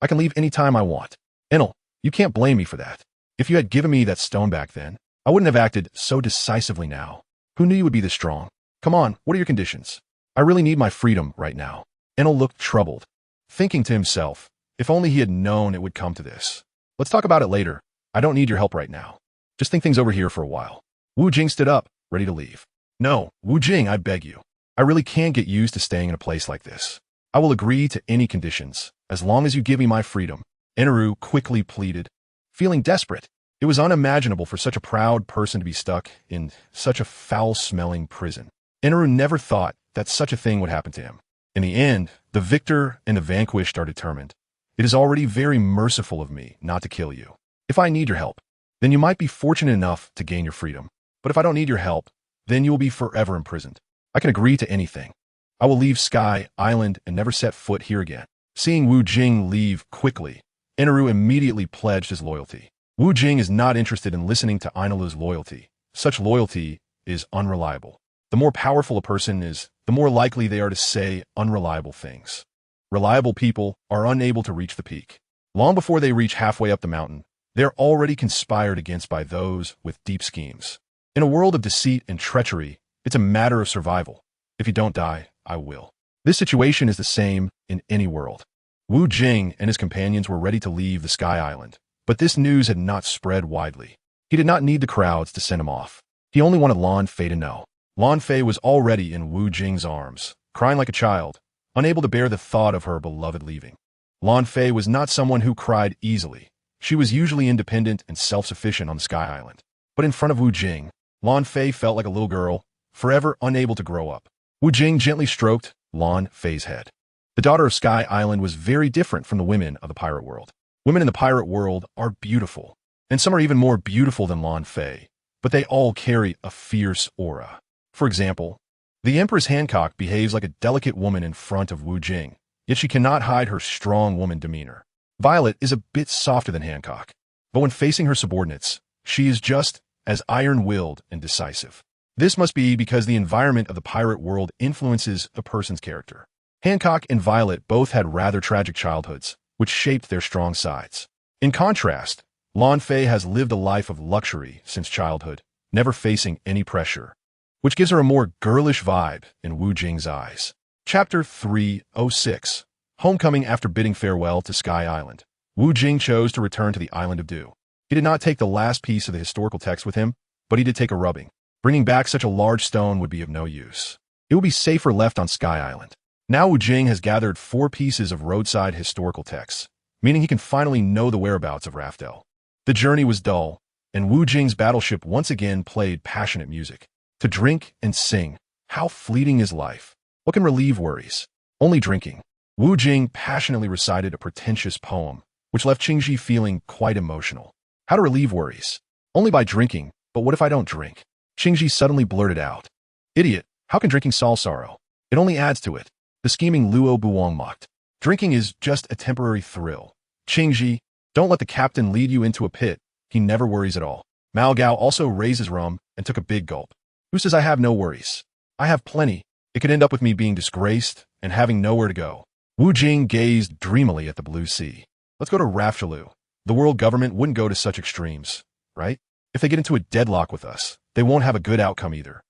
I can leave any time I want. Enel, you can't blame me for that. If you had given me that stone back then, I wouldn't have acted so decisively now. Who knew you would be this strong? Come on, what are your conditions? I really need my freedom right now. Enel looked troubled, thinking to himself, if only he had known it would come to this. Let's talk about it later. I don't need your help right now. Just think things over here for a while. Wu Jing stood up, ready to leave. No, Wu Jing, I beg you. I really can't get used to staying in a place like this. I will agree to any conditions, as long as you give me my freedom. Enelu quickly pleaded, feeling desperate. It was unimaginable for such a proud person to be stuck in such a foul-smelling prison. Enelu never thought that such a thing would happen to him. In the end, the victor and the vanquished are determined. It is already very merciful of me not to kill you. If I need your help, then you might be fortunate enough to gain your freedom. But if I don't need your help, then you will be forever imprisoned. I can agree to anything. I will leave Sky Island and never set foot here again. Seeing Wu Jing leave quickly, Enelu immediately pledged his loyalty. Wu Jing is not interested in listening to Enelu's loyalty. Such loyalty is unreliable. The more powerful a person is, the more likely they are to say unreliable things. Reliable people are unable to reach the peak. Long before they reach halfway up the mountain, they are already conspired against by those with deep schemes. In a world of deceit and treachery, it's a matter of survival. If you don't die, I will. This situation is the same in any world. Wu Jing and his companions were ready to leave the Sky Island, but this news had not spread widely. He did not need the crowds to send him off. He only wanted Lan Fei to know. Lan Fei was already in Wu Jing's arms, crying like a child, unable to bear the thought of her beloved leaving. Lan Fei was not someone who cried easily. She was usually independent and self-sufficient on the Sky Island. But in front of Wu Jing, Lan Fei felt like a little girl, forever unable to grow up. Wu Jing gently stroked Lan Fei's head. The daughter of Sky Island was very different from the women of the pirate world. Women in the pirate world are beautiful, and some are even more beautiful than Lan Fei, but they all carry a fierce aura. For example, the Empress Hancock behaves like a delicate woman in front of Wu Jing, yet she cannot hide her strong woman demeanor. Violet is a bit softer than Hancock, but when facing her subordinates, she is just as iron-willed and decisive. This must be because the environment of the pirate world influences a person's character. Hancock and Violet both had rather tragic childhoods, which shaped their strong sides. In contrast, Lan Fei has lived a life of luxury since childhood, never facing any pressure, which gives her a more girlish vibe in Wu Jing's eyes. Chapter 306. Homecoming. After bidding farewell to Sky Island, Wu Jing chose to return to the island of Do. He did not take the last piece of the historical text with him, but he did take a rubbing. Bringing back such a large stone would be of no use. It would be safer left on Sky Island. Now Wu Jing has gathered 4 pieces of roadside historical texts, meaning he can finally know the whereabouts of RebootLife. The journey was dull, and Wu Jing's battleship once again played passionate music. To drink and sing. How fleeting is life? What can relieve worries? Only drinking. Wu Jing passionately recited a pretentious poem, which left Qingji feeling quite emotional. How to relieve worries? Only by drinking, but what if I don't drink? Qingji suddenly blurted out. Idiot, how can drinking solve sorrow? It only adds to it. The scheming Luo Buong mocked. Drinking is just a temporary thrill. Qingji, don't let the captain lead you into a pit. He never worries at all. Mao Gao also raised his rum and took a big gulp. Who says I have no worries? I have plenty. It could end up with me being disgraced and having nowhere to go. Wu Jing gazed dreamily at the blue sea. Let's go to Rafshalu. The world government wouldn't go to such extremes, right? If they get into a deadlock with us, they won't have a good outcome either.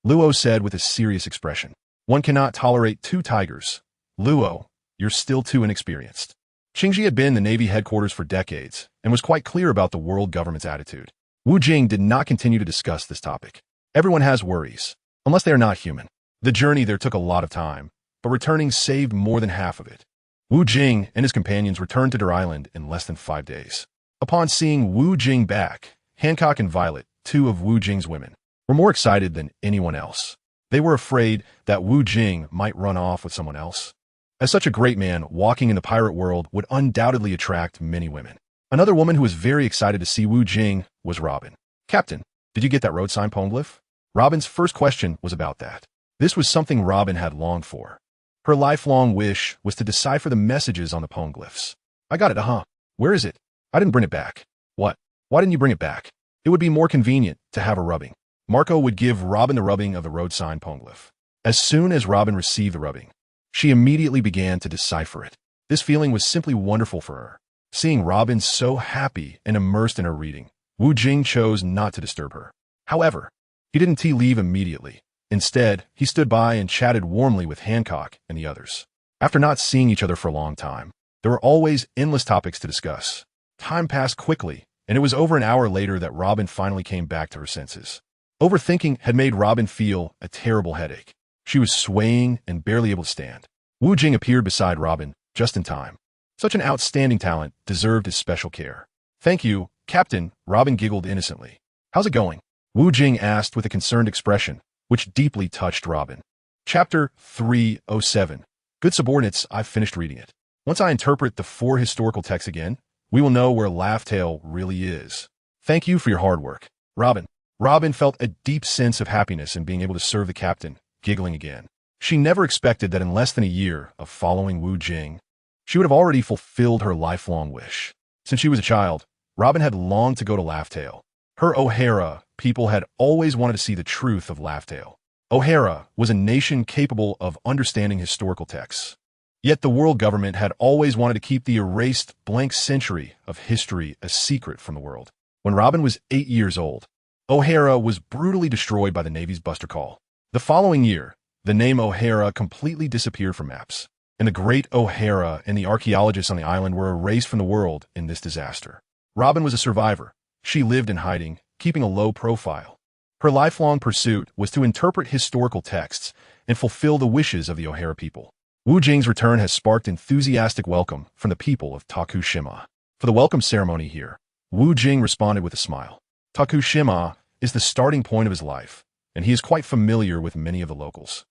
Luo said with a serious expression. One cannot tolerate 2 tigers. Luo, you're still too inexperienced. Qingji had been in the Navy headquarters for decades and was quite clear about the world government's attitude. Wu Jing did not continue to discuss this topic. Everyone has worries, unless they are not human. The journey there took a lot of time, but returning saved more than half of it. Wu Jing and his companions returned to their island in less than 5 days. Upon seeing Wu Jing back, Hancock and Violet, 2 of Wu Jing's women, were more excited than anyone else. They were afraid that Wu Jing might run off with someone else. As such a great man, walking in the pirate world would undoubtedly attract many women. Another woman who was very excited to see Wu Jing was Robin. Captain, did you get that road sign poneglyph? Robin's first question was about that. This was something Robin had longed for. Her lifelong wish was to decipher the messages on the poneglyphs. I got it, Where is it? I didn't bring it back. What? Why didn't you bring it back? It would be more convenient to have a rubbing. Marco would give Robin the rubbing of the road sign poneglyph. As soon as Robin received the rubbing, she immediately began to decipher it. This feeling was simply wonderful for her. Seeing Robin so happy and immersed in her reading, Wu Jing chose not to disturb her. However, he didn't leave immediately. Instead, he stood by and chatted warmly with Hancock and the others. After not seeing each other for a long time, there were always endless topics to discuss. Time passed quickly, and it was over an hour later that Robin finally came back to her senses. Overthinking had made Robin feel a terrible headache. She was swaying and barely able to stand. Wu Jing appeared beside Robin, just in time. Such an outstanding talent deserved his special care. Thank you, Captain, Robin giggled innocently. How's it going? Wu Jing asked with a concerned expression, which deeply touched Robin. Chapter 307. Good subordinates, I've finished reading it. Once I interpret the 4 historical texts again, we will know where Laugh-Tale really is. Thank you for your hard work. Robin. Robin felt a deep sense of happiness in being able to serve the captain, giggling again. She never expected that in less than a year of following Wu Jing, she would have already fulfilled her lifelong wish. Since she was a child, Robin had longed to go to Laugh-Tale. Her O'Hara people had always wanted to see the truth of Laugh-Tale. O'Hara was a nation capable of understanding historical texts. Yet the world government had always wanted to keep the erased blank century of history a secret from the world. When Robin was 8 years old, O'Hara was brutally destroyed by the Navy's Buster Call. The following year, the name O'Hara completely disappeared from maps, and the great O'Hara and the archaeologists on the island were erased from the world in this disaster. Robin was a survivor. She lived in hiding, keeping a low profile. Her lifelong pursuit was to interpret historical texts and fulfill the wishes of the O'Hara people. Wu Jing's return has sparked enthusiastic welcome from the people of Tokushima. For the welcome ceremony here, Wu Jing responded with a smile. Tokushima is the starting point of his life, and he is quite familiar with many of the locals.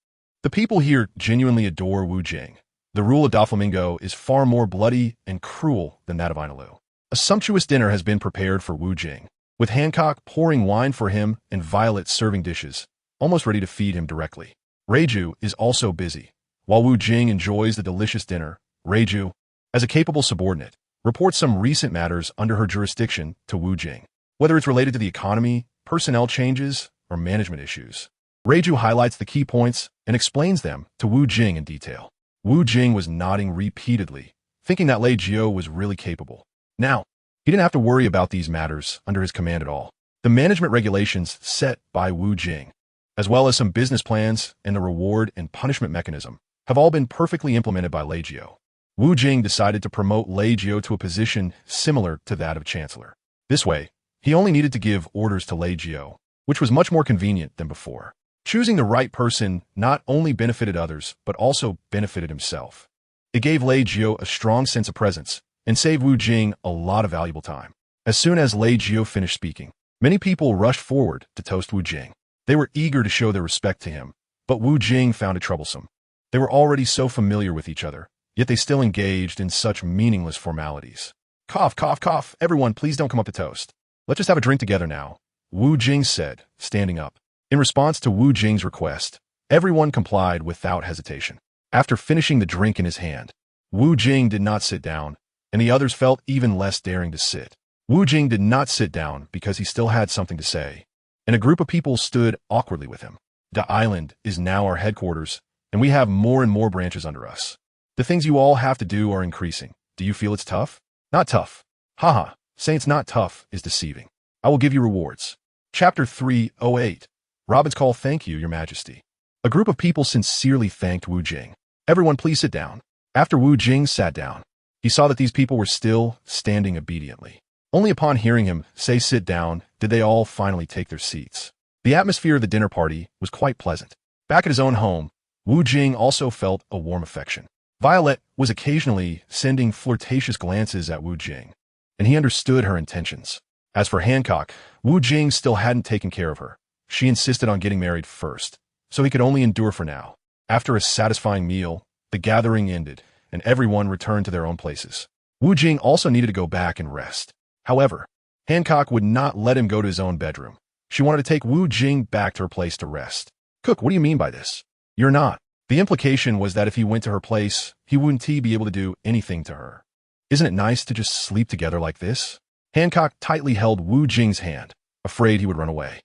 The people here genuinely adore Wu Jing. The rule of Doflamingo is far more bloody and cruel than that of Ainalu. A sumptuous dinner has been prepared for Wu Jing, with Hancock pouring wine for him and Violet serving dishes, almost ready to feed him directly. Reiju is also busy. While Wu Jing enjoys the delicious dinner, Reiju, as a capable subordinate, reports some recent matters under her jurisdiction to Wu Jing, whether it's related to the economy, personnel changes, or management issues. Reiju highlights the key points and explains them to Wu Jing in detail. Wu Jing was nodding repeatedly, thinking that Lei Jiu was really capable. Now, he didn't have to worry about these matters under his command at all. The management regulations set by Wu Jing, as well as some business plans and the reward and punishment mechanism, have all been perfectly implemented by Lei Jiu. Wu Jing decided to promote Lei Jiu to a position similar to that of Chancellor. This way, he only needed to give orders to Lei Jiu, which was much more convenient than before. Choosing the right person not only benefited others, but also benefited himself. It gave Lei Jiu a strong sense of presence and saved Wu Jing a lot of valuable time. As soon as Lei Jiu finished speaking, many people rushed forward to toast Wu Jing. They were eager to show their respect to him, but Wu Jing found it troublesome. They were already so familiar with each other, yet they still engaged in such meaningless formalities. Cough, cough, cough. Everyone, please don't come up to toast. Let's just have a drink together now, Wu Jing said, standing up. In response to Wu Jing's request, everyone complied without hesitation. After finishing the drink in his hand, Wu Jing did not sit down, and the others felt even less daring to sit. Wu Jing did not sit down because he still had something to say, and a group of people stood awkwardly with him. The island is now our headquarters, and we have more and more branches under us. The things you all have to do are increasing. Do you feel it's tough? Not tough. Haha, saying it's not tough is deceiving. I will give you rewards. Chapter 308. Robin's Call. Thank you, Your Majesty. A group of people sincerely thanked Wu Jing. Everyone please sit down. After Wu Jing sat down, he saw that these people were still standing obediently. Only upon hearing him say sit down did they all finally take their seats. The atmosphere of the dinner party was quite pleasant. Back at his own home, Wu Jing also felt a warm affection. Violet was occasionally sending flirtatious glances at Wu Jing, and he understood her intentions. As for Hancock, Wu Jing still hadn't taken care of her. She insisted on getting married first, so he could only endure for now. After a satisfying meal, the gathering ended, and everyone returned to their own places. Wu Jing also needed to go back and rest. However, Hancock would not let him go to his own bedroom. She wanted to take Wu Jing back to her place to rest. Cook, what do you mean by this? You're not. The implication was that if he went to her place, he wouldn't be able to do anything to her. Isn't it nice to just sleep together like this? Hancock tightly held Wu Jing's hand, afraid he would run away.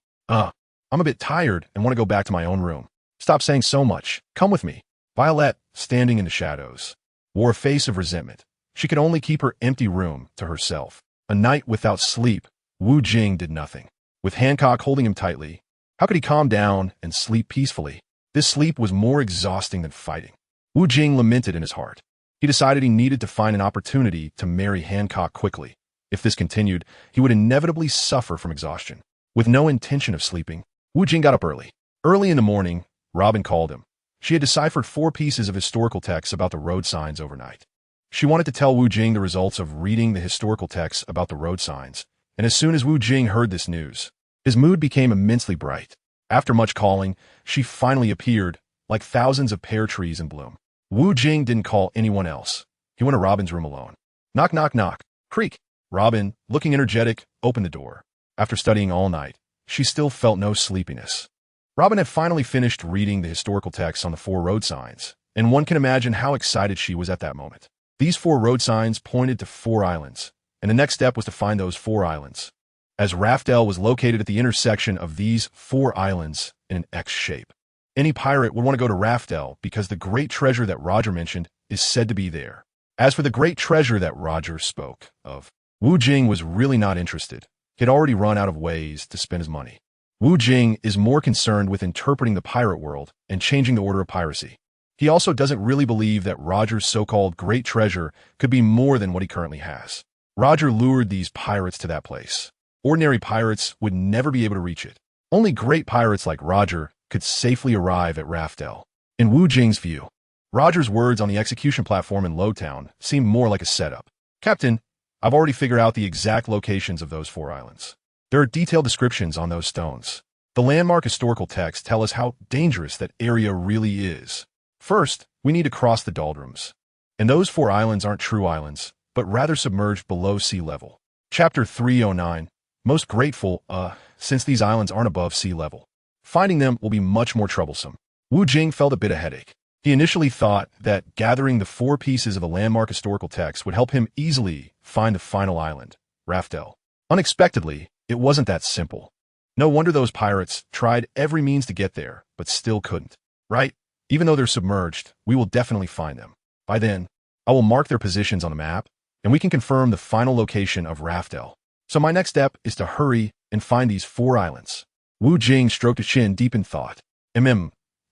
I'm a bit tired and want to go back to my own room. Stop saying so much. Come with me. Violet, standing in the shadows, wore a face of resentment. She could only keep her empty room to herself. A night without sleep, Wu Jing did nothing. With Hancock holding him tightly, how could he calm down and sleep peacefully? This sleep was more exhausting than fighting. Wu Jing lamented in his heart. He decided he needed to find an opportunity to marry Hancock quickly. If this continued, he would inevitably suffer from exhaustion. With no intention of sleeping, Wu Jing got up early. Early in the morning, Robin called him. She had deciphered 4 pieces of historical texts about the road signs overnight. She wanted to tell Wu Jing the results of reading the historical texts about the road signs, and as soon as Wu Jing heard this news, his mood became immensely bright. After much calling, she finally appeared, like thousands of pear trees in bloom. Wu Jing didn't call anyone else. He went to Robin's room alone. Knock, knock, knock. Creak. Robin, looking energetic, opened the door. After studying all night, she still felt no sleepiness. Robin had finally finished reading the historical texts on the 4 road signs, and one can imagine how excited she was at that moment. These 4 road signs pointed to 4 islands, and the next step was to find those 4 islands, as RebootLife was located at the intersection of these 4 islands in an X shape. Any pirate would want to go to RebootLife because the great treasure that Roger mentioned is said to be there. As for the great treasure that Roger spoke of, Wu Jing was really not interested. He had already run out of ways to spend his money. Wu Jing is more concerned with interpreting the pirate world and changing the order of piracy. He also doesn't really believe that Roger's so-called great treasure could be more than what he currently has. Roger lured these pirates to that place. Ordinary pirates would never be able to reach it. Only great pirates like Roger could safely arrive at RebootLife. In Wu Jing's view, Roger's words on the execution platform in Lowtown seemed more like a setup. Captain, I've already figured out the exact locations of those 4 islands. There are detailed descriptions on those stones. The landmark historical texts tell us how dangerous that area really is. First, we need to cross the doldrums. And those 4 islands aren't true islands, but rather submerged below sea level. Chapter 309. Most grateful, since these islands aren't above sea level. Finding them will be much more troublesome. Jing felt a bit of headache. He initially thought that gathering the 4 pieces of the landmark historical text would help him easily find the final island, RebootLife. Unexpectedly, it wasn't that simple. No wonder those pirates tried every means to get there, but still couldn't. Right? Even though they're submerged, we will definitely find them. By then, I will mark their positions on the map, and we can confirm the final location of RebootLife. So my next step is to hurry and find these 4 islands. Jing stroked his chin deep in thought.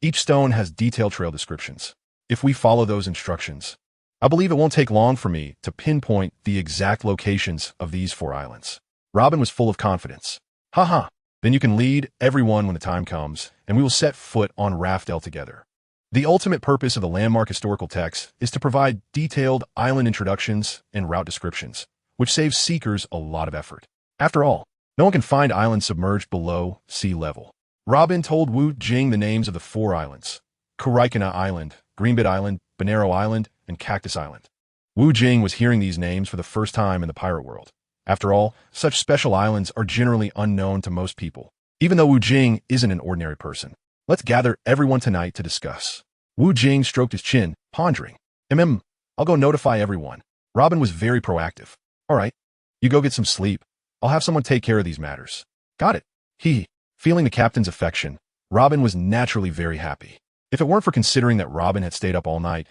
Each stone has detailed trail descriptions. If we follow those instructions, I believe it won't take long for me to pinpoint the exact locations of these 4 islands. Robin was full of confidence. Haha, then you can lead everyone when the time comes, and we will set foot on RebootLife together. The ultimate purpose of the landmark historical text is to provide detailed island introductions and route descriptions, which saves seekers a lot of effort. After all, no one can find islands submerged below sea level. Robin told Jing the names of the 4 islands: Karaikana Island, Greenbit Island, Bonero Island, and Cactus Island. Jing was hearing these names for the first time in the pirate world. After all, such special islands are generally unknown to most people, even though Jing isn't an ordinary person. Let's gather everyone tonight to discuss. Jing stroked his chin, pondering. I'll go notify everyone. Robin was very proactive. All right, you go get some sleep. I'll have someone take care of these matters. Got it. Feeling the captain's affection, Robin was naturally very happy. If it weren't for considering that Robin had stayed up all night,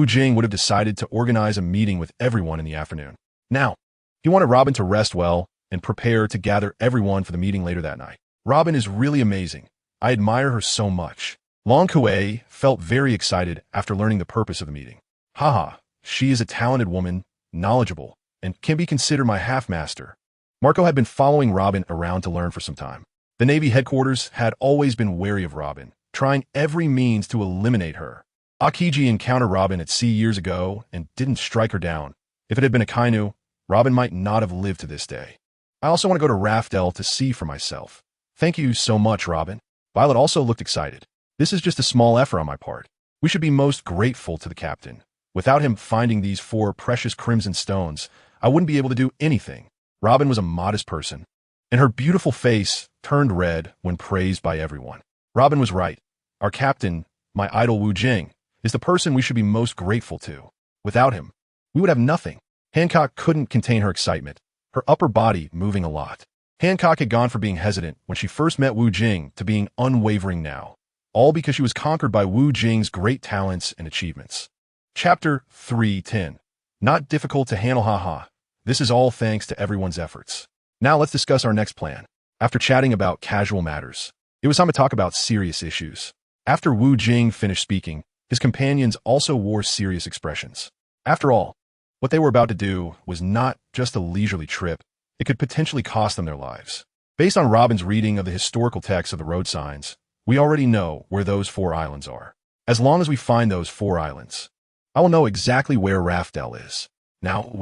Jing would have decided to organize a meeting with everyone in the afternoon. Now, he wanted Robin to rest well and prepare to gather everyone for the meeting later that night. Robin is really amazing. I admire her so much. Long Kuei felt very excited after learning the purpose of the meeting. Haha, she is a talented woman, knowledgeable, and can be considered my half-master. Marco had been following Robin around to learn for some time. The Navy headquarters had always been wary of Robin, trying every means to eliminate her. Akiji encountered Robin at sea years ago and didn't strike her down. If it had been a Kainu, Robin might not have lived to this day. I also want to go to RebootLife to see for myself. Thank you so much, Robin. Violet also looked excited. This is just a small effort on my part. We should be most grateful to the captain. Without him finding these 4 precious crimson stones, I wouldn't be able to do anything. Robin was a modest person, and her beautiful face turned red when praised by everyone. Robin was right. Our captain, my idol Jing, is the person we should be most grateful to. Without him, we would have nothing. Hancock couldn't contain her excitement, her upper body moving a lot. Hancock had gone from being hesitant when she first met Jing to being unwavering now, all because she was conquered by Jing's great talents and achievements. Chapter 310. Not difficult to handle, haha. This is all thanks to everyone's efforts. Now let's discuss our next plan. After chatting about casual matters, it was time to talk about serious issues. After Jing finished speaking, his companions also wore serious expressions. After all, what they were about to do was not just a leisurely trip. It could potentially cost them their lives. Based on Robin's reading of the historical text of the road signs, we already know where those 4 islands are. As long as we find those 4 islands, I will know exactly where RebootLife is. Now,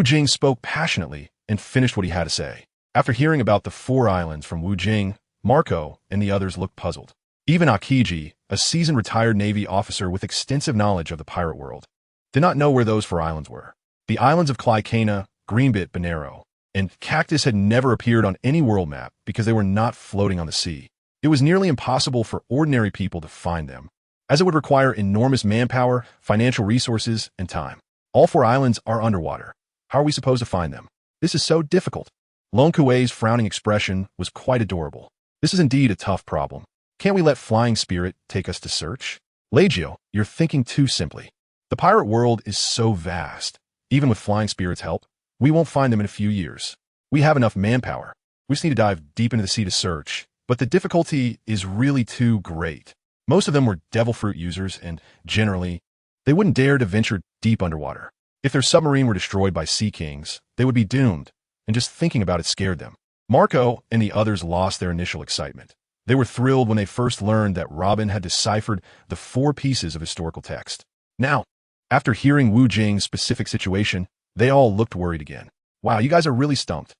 Jing spoke passionately and finished what he had to say. After hearing about the 4 islands from Jing, Marco and the others looked puzzled. Even Akiji, a seasoned retired Navy officer with extensive knowledge of the pirate world, did not know where those 4 islands were. The islands of Karaikana, Greenbit, Bonero, and Cactus had never appeared on any world map because they were not floating on the sea. It was nearly impossible for ordinary people to find them, as it would require enormous manpower, financial resources, and time. All 4 islands are underwater. How are we supposed to find them? This is so difficult. Long Kuei's frowning expression was quite adorable. This is indeed a tough problem. Can't we let Flying Spirit take us to search? Legio, you're thinking too simply. The pirate world is so vast. Even with Flying Spirit's help, we won't find them in a few years. We have enough manpower. We just need to dive deep into the sea to search. But the difficulty is really too great. Most of them were devil fruit users, and generally, they wouldn't dare to venture deep underwater. If their submarine were destroyed by sea kings, they would be doomed, and just thinking about it scared them. Marco and the others lost their initial excitement. They were thrilled when they first learned that Robin had deciphered the 4 pieces of historical text. Now, after hearing Jing's specific situation, they all looked worried again. Wow, you guys are really stumped.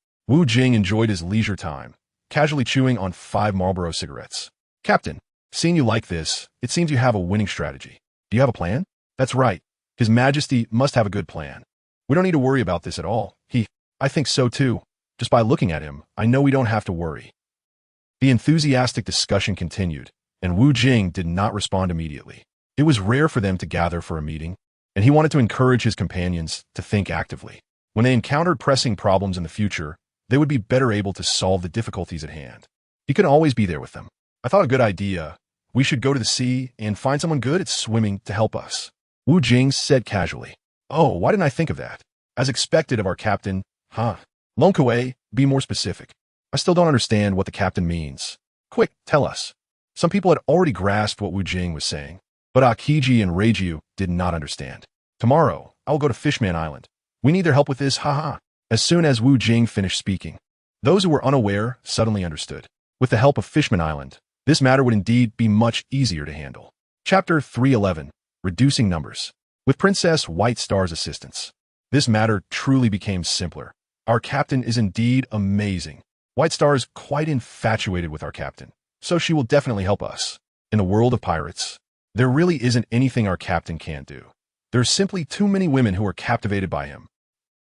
Jing enjoyed his leisure time, casually chewing on 5 Marlboro cigarettes. Captain, seeing you like this, it seems you have a winning strategy. Do you have a plan? That's right. His Majesty must have a good plan. We don't need to worry about this at all. I think so too. Just by looking at him, I know we don't have to worry. The enthusiastic discussion continued, and Wu Jing did not respond immediately. It was rare for them to gather for a meeting, and he wanted to encourage his companions to think actively. When they encountered pressing problems in the future, they would be better able to solve the difficulties at hand. He could always be there with them. I thought a good idea. We should go to the sea and find someone good at swimming to help us. Wu Jing said casually. Oh, why didn't I think of that? As expected of our captain, huh? Long Kuei, be more specific. I still don't understand what the captain means. Quick, tell us. Some people had already grasped what Wu Jing was saying, but Akiji and Reiju did not understand. Tomorrow, I'll go to Fishman Island. We need their help with this, haha. As soon as Wu Jing finished speaking, those who were unaware suddenly understood. With the help of Fishman Island, this matter would indeed be much easier to handle. Chapter 311, Reducing Numbers. With Princess White Star's assistance, this matter truly became simpler. Our captain is indeed amazing. White Star is quite infatuated with our captain, so she will definitely help us. In the world of pirates, there really isn't anything our captain can't do. There's simply too many women who are captivated by him.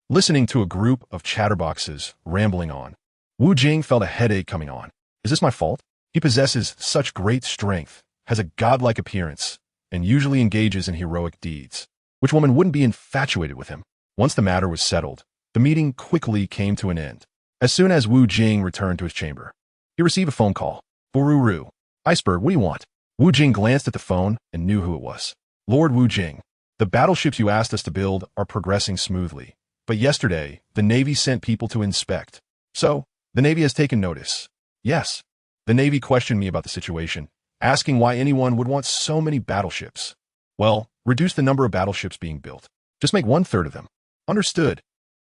Listening to a group of chatterboxes rambling on, Wu Jing felt a headache coming on. Is this my fault? He possesses such great strength, has a godlike appearance, and usually engages in heroic deeds. Which woman wouldn't be infatuated with him? Once the matter was settled, the meeting quickly came to an end. As soon as Wu Jing returned to his chamber, he received a phone call. Bururu. Iceberg, what do you want? Wu Jing glanced at the phone and knew who it was. Lord Wu Jing, the battleships you asked us to build are progressing smoothly. But yesterday, the Navy sent people to inspect. So, the Navy has taken notice. Yes. The Navy questioned me about the situation, asking why anyone would want so many battleships. Well, reduce the number of battleships being built. Just make 1/3 of them. Understood.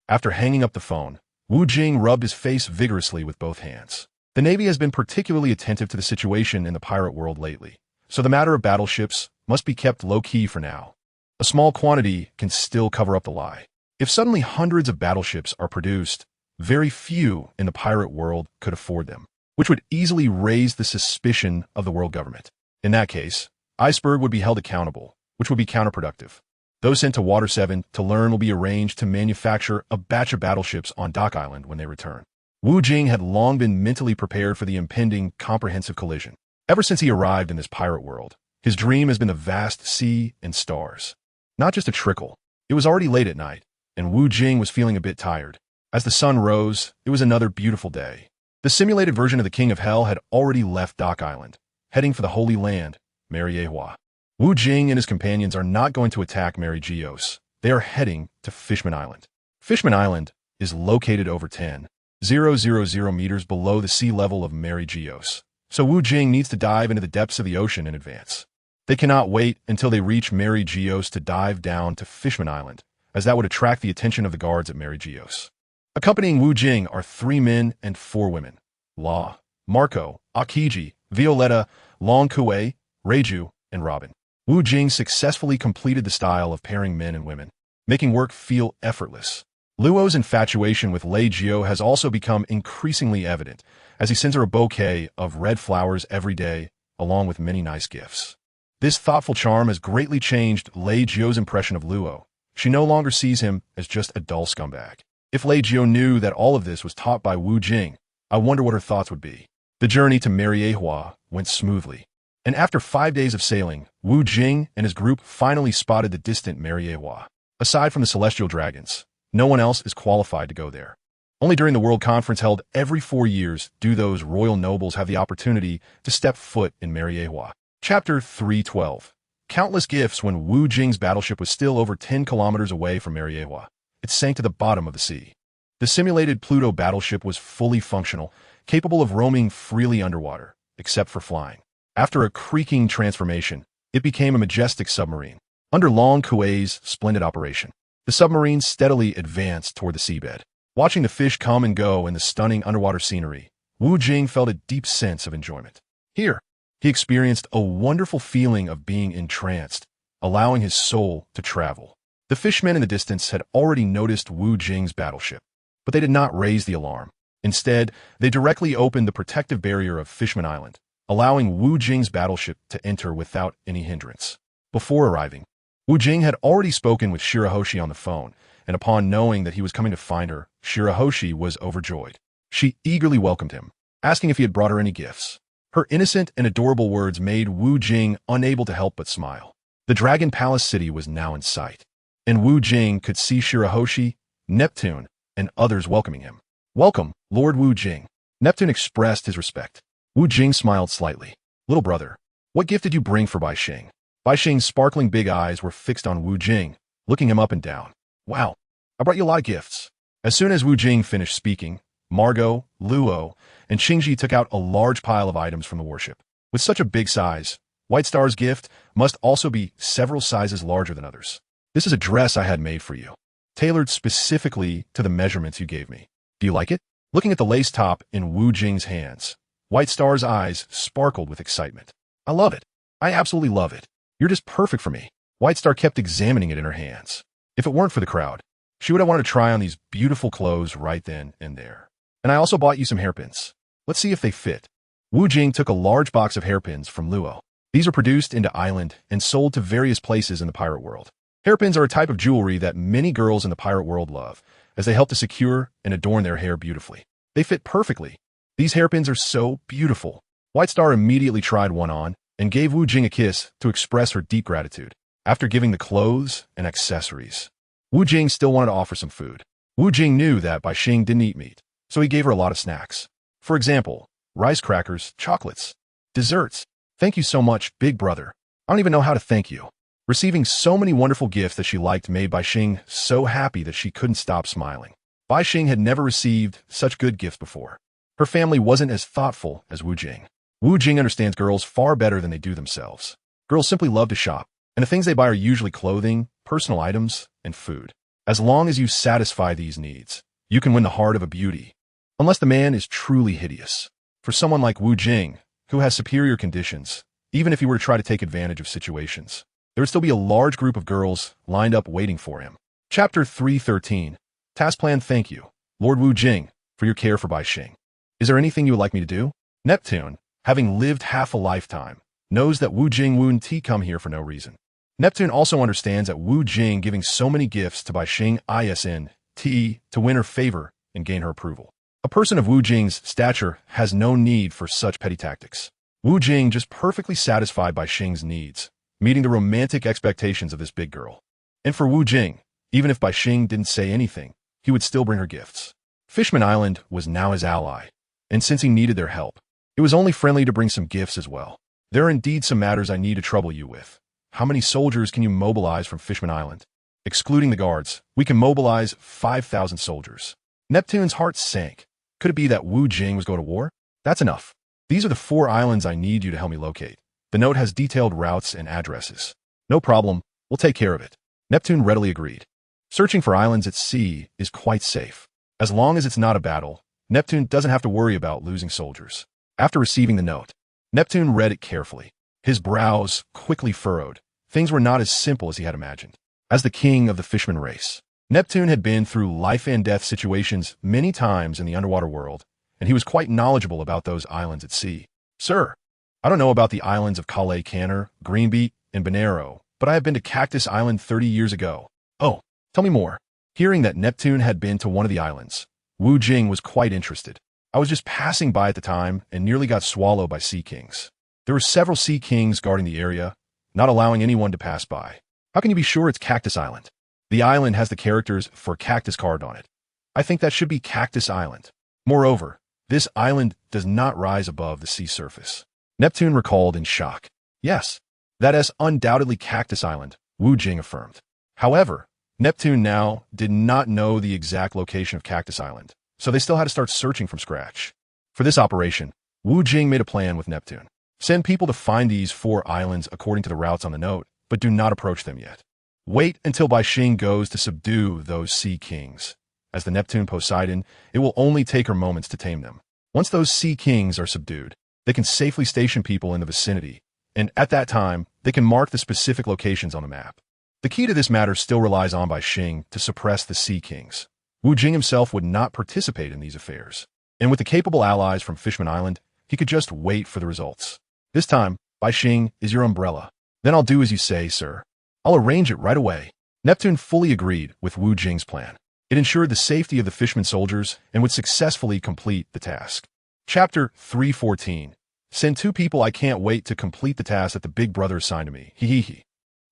After hanging up the phone, Wu Jing rubbed his face vigorously with both hands. The Navy has been particularly attentive to the situation in the pirate world lately, so the matter of battleships must be kept low-key for now. A small quantity can still cover up the lie. If suddenly hundreds of battleships are produced, very few in the pirate world could afford them, which would easily raise the suspicion of the world government. In that case, Iceberg would be held accountable, which would be counterproductive. Those sent to Water 7 to learn will be arranged to manufacture a batch of battleships on Dock Island when they return. Wu Jing had long been mentally prepared for the impending comprehensive collision. Ever since he arrived in this pirate world, his dream has been the vast sea and stars. Not just a trickle. It was already late at night, and Wu Jing was feeling a bit tired. As the sun rose, it was another beautiful day. The simulated version of the King of Hell had already left Dock Island, heading for the Holy Land, Miraculously. Wu Jing and his companions are not going to attack Miraculously. They are heading to Fishman Island. Fishman Island is located over 10,000 meters below the sea level of Miraculously, so Wu Jing needs to dive into the depths of the ocean in advance. They cannot wait until they reach Miraculously to dive down to Fishman Island, as that would attract the attention of the guards at Miraculously. Accompanying Wu Jing are 3 men and 4 women: La, Marco, Akiji, Violetta, Long Kuei, Reiju, and Robin. Wu Jing successfully completed the style of pairing men and women, making work feel effortless. Luo's infatuation with Lei Jio has also become increasingly evident, as he sends her a bouquet of red flowers every day, along with many nice gifts. This thoughtful charm has greatly changed Lei Jio's impression of Luo. She no longer sees him as just a dull scumbag. If Lei Jio knew that all of this was taught by Wu Jing, I wonder what her thoughts would be. The journey to Miraculously went smoothly, and after 5 days of sailing, Wu Jing and his group finally spotted the distant Miraculously. Aside from the celestial dragons, no one else is qualified to go there. Only during the World Conference held every 4 years do those royal nobles have the opportunity to step foot in Miraculously. Chapter 312. Countless gifts. When Wu Jing's battleship was still over 10 kilometers away from Miraculously, it sank to the bottom of the sea. The simulated Pluto battleship was fully functional, capable of roaming freely underwater, except for flying. After a creaking transformation, it became a majestic submarine. Under Long Kuei's splendid operation, the submarine steadily advanced toward the seabed. Watching the fish come and go in the stunning underwater scenery, Wu Jing felt a deep sense of enjoyment. Here, he experienced a wonderful feeling of being entranced, allowing his soul to travel. The fishmen in the distance had already noticed Wu Jing's battleship, but they did not raise the alarm. Instead, they directly opened the protective barrier of Fishman Island, allowing Wu Jing's battleship to enter without any hindrance. Before arriving, Wu Jing had already spoken with Shirahoshi on the phone, and upon knowing that he was coming to find her, Shirahoshi was overjoyed. She eagerly welcomed him, asking if he had brought her any gifts. Her innocent and adorable words made Wu Jing unable to help but smile. The Dragon Palace city was now in sight, and Wu Jing could see Shirahoshi, Neptune, and others welcoming him. "Welcome, Lord Wu Jing." Neptune expressed his respect. Wu Jing smiled slightly. "Little brother, what gift did you bring for Bai Xing?" Bai Xing's sparkling big eyes were fixed on Wu Jing, looking him up and down. "Wow, I brought you a lot of gifts." As soon as Wu Jing finished speaking, Margot, Luo, and Xingji took out a large pile of items from the warship. With such a big size, White Star's gift must also be several sizes larger than others. "This is a dress I had made for you, tailored specifically to the measurements you gave me. Do you like it?" Looking at the lace top in Wu Jing's hands, White Star's eyes sparkled with excitement. "I love it. I absolutely love it. You're just perfect for me." White Star kept examining it in her hands. If it weren't for the crowd, she would have wanted to try on these beautiful clothes right then and there. "And I also bought you some hairpins. Let's see if they fit." Wu Jing took a large box of hairpins from Luo. These are produced into island and sold to various places in the pirate world. Hairpins are a type of jewelry that many girls in the pirate world love, as they help to secure and adorn their hair beautifully. They fit perfectly. These hairpins are so beautiful. White Star immediately tried one on and gave Wu Jing a kiss to express her deep gratitude. After giving the clothes and accessories, Wu Jing still wanted to offer some food. Wu Jing knew that Bai Xing didn't eat meat, so he gave her a lot of snacks. For example, rice crackers, chocolates, desserts. "Thank you so much, big brother. I don't even know how to thank you." Receiving so many wonderful gifts that she liked made Bai Xing so happy that she couldn't stop smiling. Bai Xing had never received such good gifts before. Her family wasn't as thoughtful as Wu Jing. Wu Jing understands girls far better than they do themselves. Girls simply love to shop, and the things they buy are usually clothing, personal items, and food. As long as you satisfy these needs, you can win the heart of a beauty, unless the man is truly hideous. For someone like Wu Jing, who has superior conditions, even if he were to try to take advantage of situations, there would still be a large group of girls lined up waiting for him. Chapter 313. Task Plan. Thank you, Lord Wu Jing, for your care for Bai Xing. Is there anything you would like me to do? Neptune, having lived half a lifetime, knows that Wu Jing wouldn't come here for no reason. Neptune also understands that Wu Jing giving so many gifts to Bai Xing to win her favor and gain her approval. A person of Wu Jing's stature has no need for such petty tactics. Wu Jing just perfectly satisfied Bai Xing's needs, meeting the romantic expectations of this big girl. And for Wu Jing, even if Bai Xing didn't say anything, he would still bring her gifts. Fishman Island was now his ally, and since he needed their help, it was only friendly to bring some gifts as well. "There are indeed some matters I need to trouble you with. How many soldiers can you mobilize from Fishman Island?" "Excluding the guards, we can mobilize 5,000 soldiers." Neptune's heart sank. Could it be that Wu Jing was going to war? "That's enough. These are the 4 islands I need you to help me locate. The note has detailed routes and addresses." "No problem. We'll take care of it." Neptune readily agreed. Searching for islands at sea is quite safe. As long as it's not a battle, Neptune doesn't have to worry about losing soldiers. After receiving the note, Neptune read it carefully. His brows quickly furrowed. Things were not as simple as he had imagined. As the king of the Fishman race, Neptune had been through life and death situations many times in the underwater world, and he was quite knowledgeable about those islands at sea. "Sir, I don't know about the islands of Calais Canner, Greenbeat, and Bonero, but I have been to Cactus Island 30 years ago." "Oh, tell me more." Hearing that Neptune had been to one of the islands, Wu Jing was quite interested. "I was just passing by at the time and nearly got swallowed by sea kings. There were several sea kings guarding the area, not allowing anyone to pass by." "How can you be sure it's Cactus Island?" "The island has the characters for cactus carved on it. I think that should be Cactus Island. Moreover, this island does not rise above the sea surface." Neptune recalled in shock. "Yes, that is undoubtedly Cactus Island," Wu Jing affirmed. However, Neptune now did not know the exact location of Cactus Island, so they still had to start searching from scratch. For this operation, Wu Jing made a plan with Neptune. "Send people to find these 4 islands according to the routes on the note, but do not approach them yet. Wait until Bai Xing goes to subdue those sea kings. As the Neptune Poseidon, it will only take her moments to tame them. Once those sea kings are subdued, they can safely station people in the vicinity, and at that time, they can mark the specific locations on the map. The key to this matter still relies on Bai Xing to suppress the sea kings. Wu Jing himself would not participate in these affairs. And with the capable allies from Fishman Island, he could just wait for the results. This time, Bai Xing is your umbrella. Then I'll do as you say, sir. I'll arrange it right away. Neptune fully agreed with Wu Jing's plan. It ensured the safety of the Fishman soldiers and would successfully complete the task. Chapter 314. Send 2 people I can't wait to complete the task that the big brother assigned to me. Hee.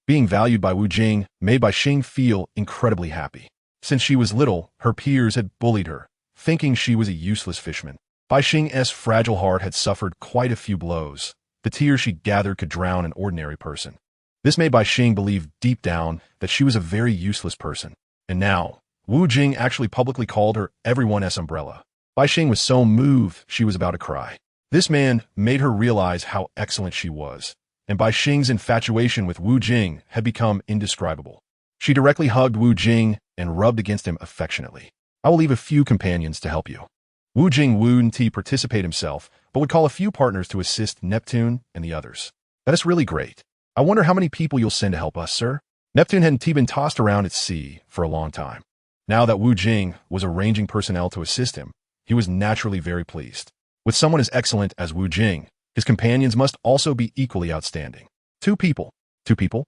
Being valued by Wu Jing made Bai Xing feel incredibly happy. Since she was little, her peers had bullied her, thinking she was a useless fishman. Bai Xing's fragile heart had suffered quite a few blows. The tears she gathered could drown an ordinary person. This made Bai Xing believe deep down that she was a very useless person. And now, Wu Jing actually publicly called her everyone's umbrella. Bai Xing was so moved she was about to cry. This man made her realize how excellent she was, and Bai Xing's infatuation with Wu Jing had become indescribable. She directly hugged Wu Jing and rubbed against him affectionately. I will leave a few companions to help you. Wu Jing wouldn't participate himself, but would call a few partners to assist Neptune and the others. That is really great. I wonder how many people you'll send to help us, sir? Neptune hadn't been tossed around at sea for a long time. Now that Wu Jing was arranging personnel to assist him, he was naturally very pleased. With someone as excellent as Wu Jing, his companions must also be equally outstanding. 2 people. 2 people?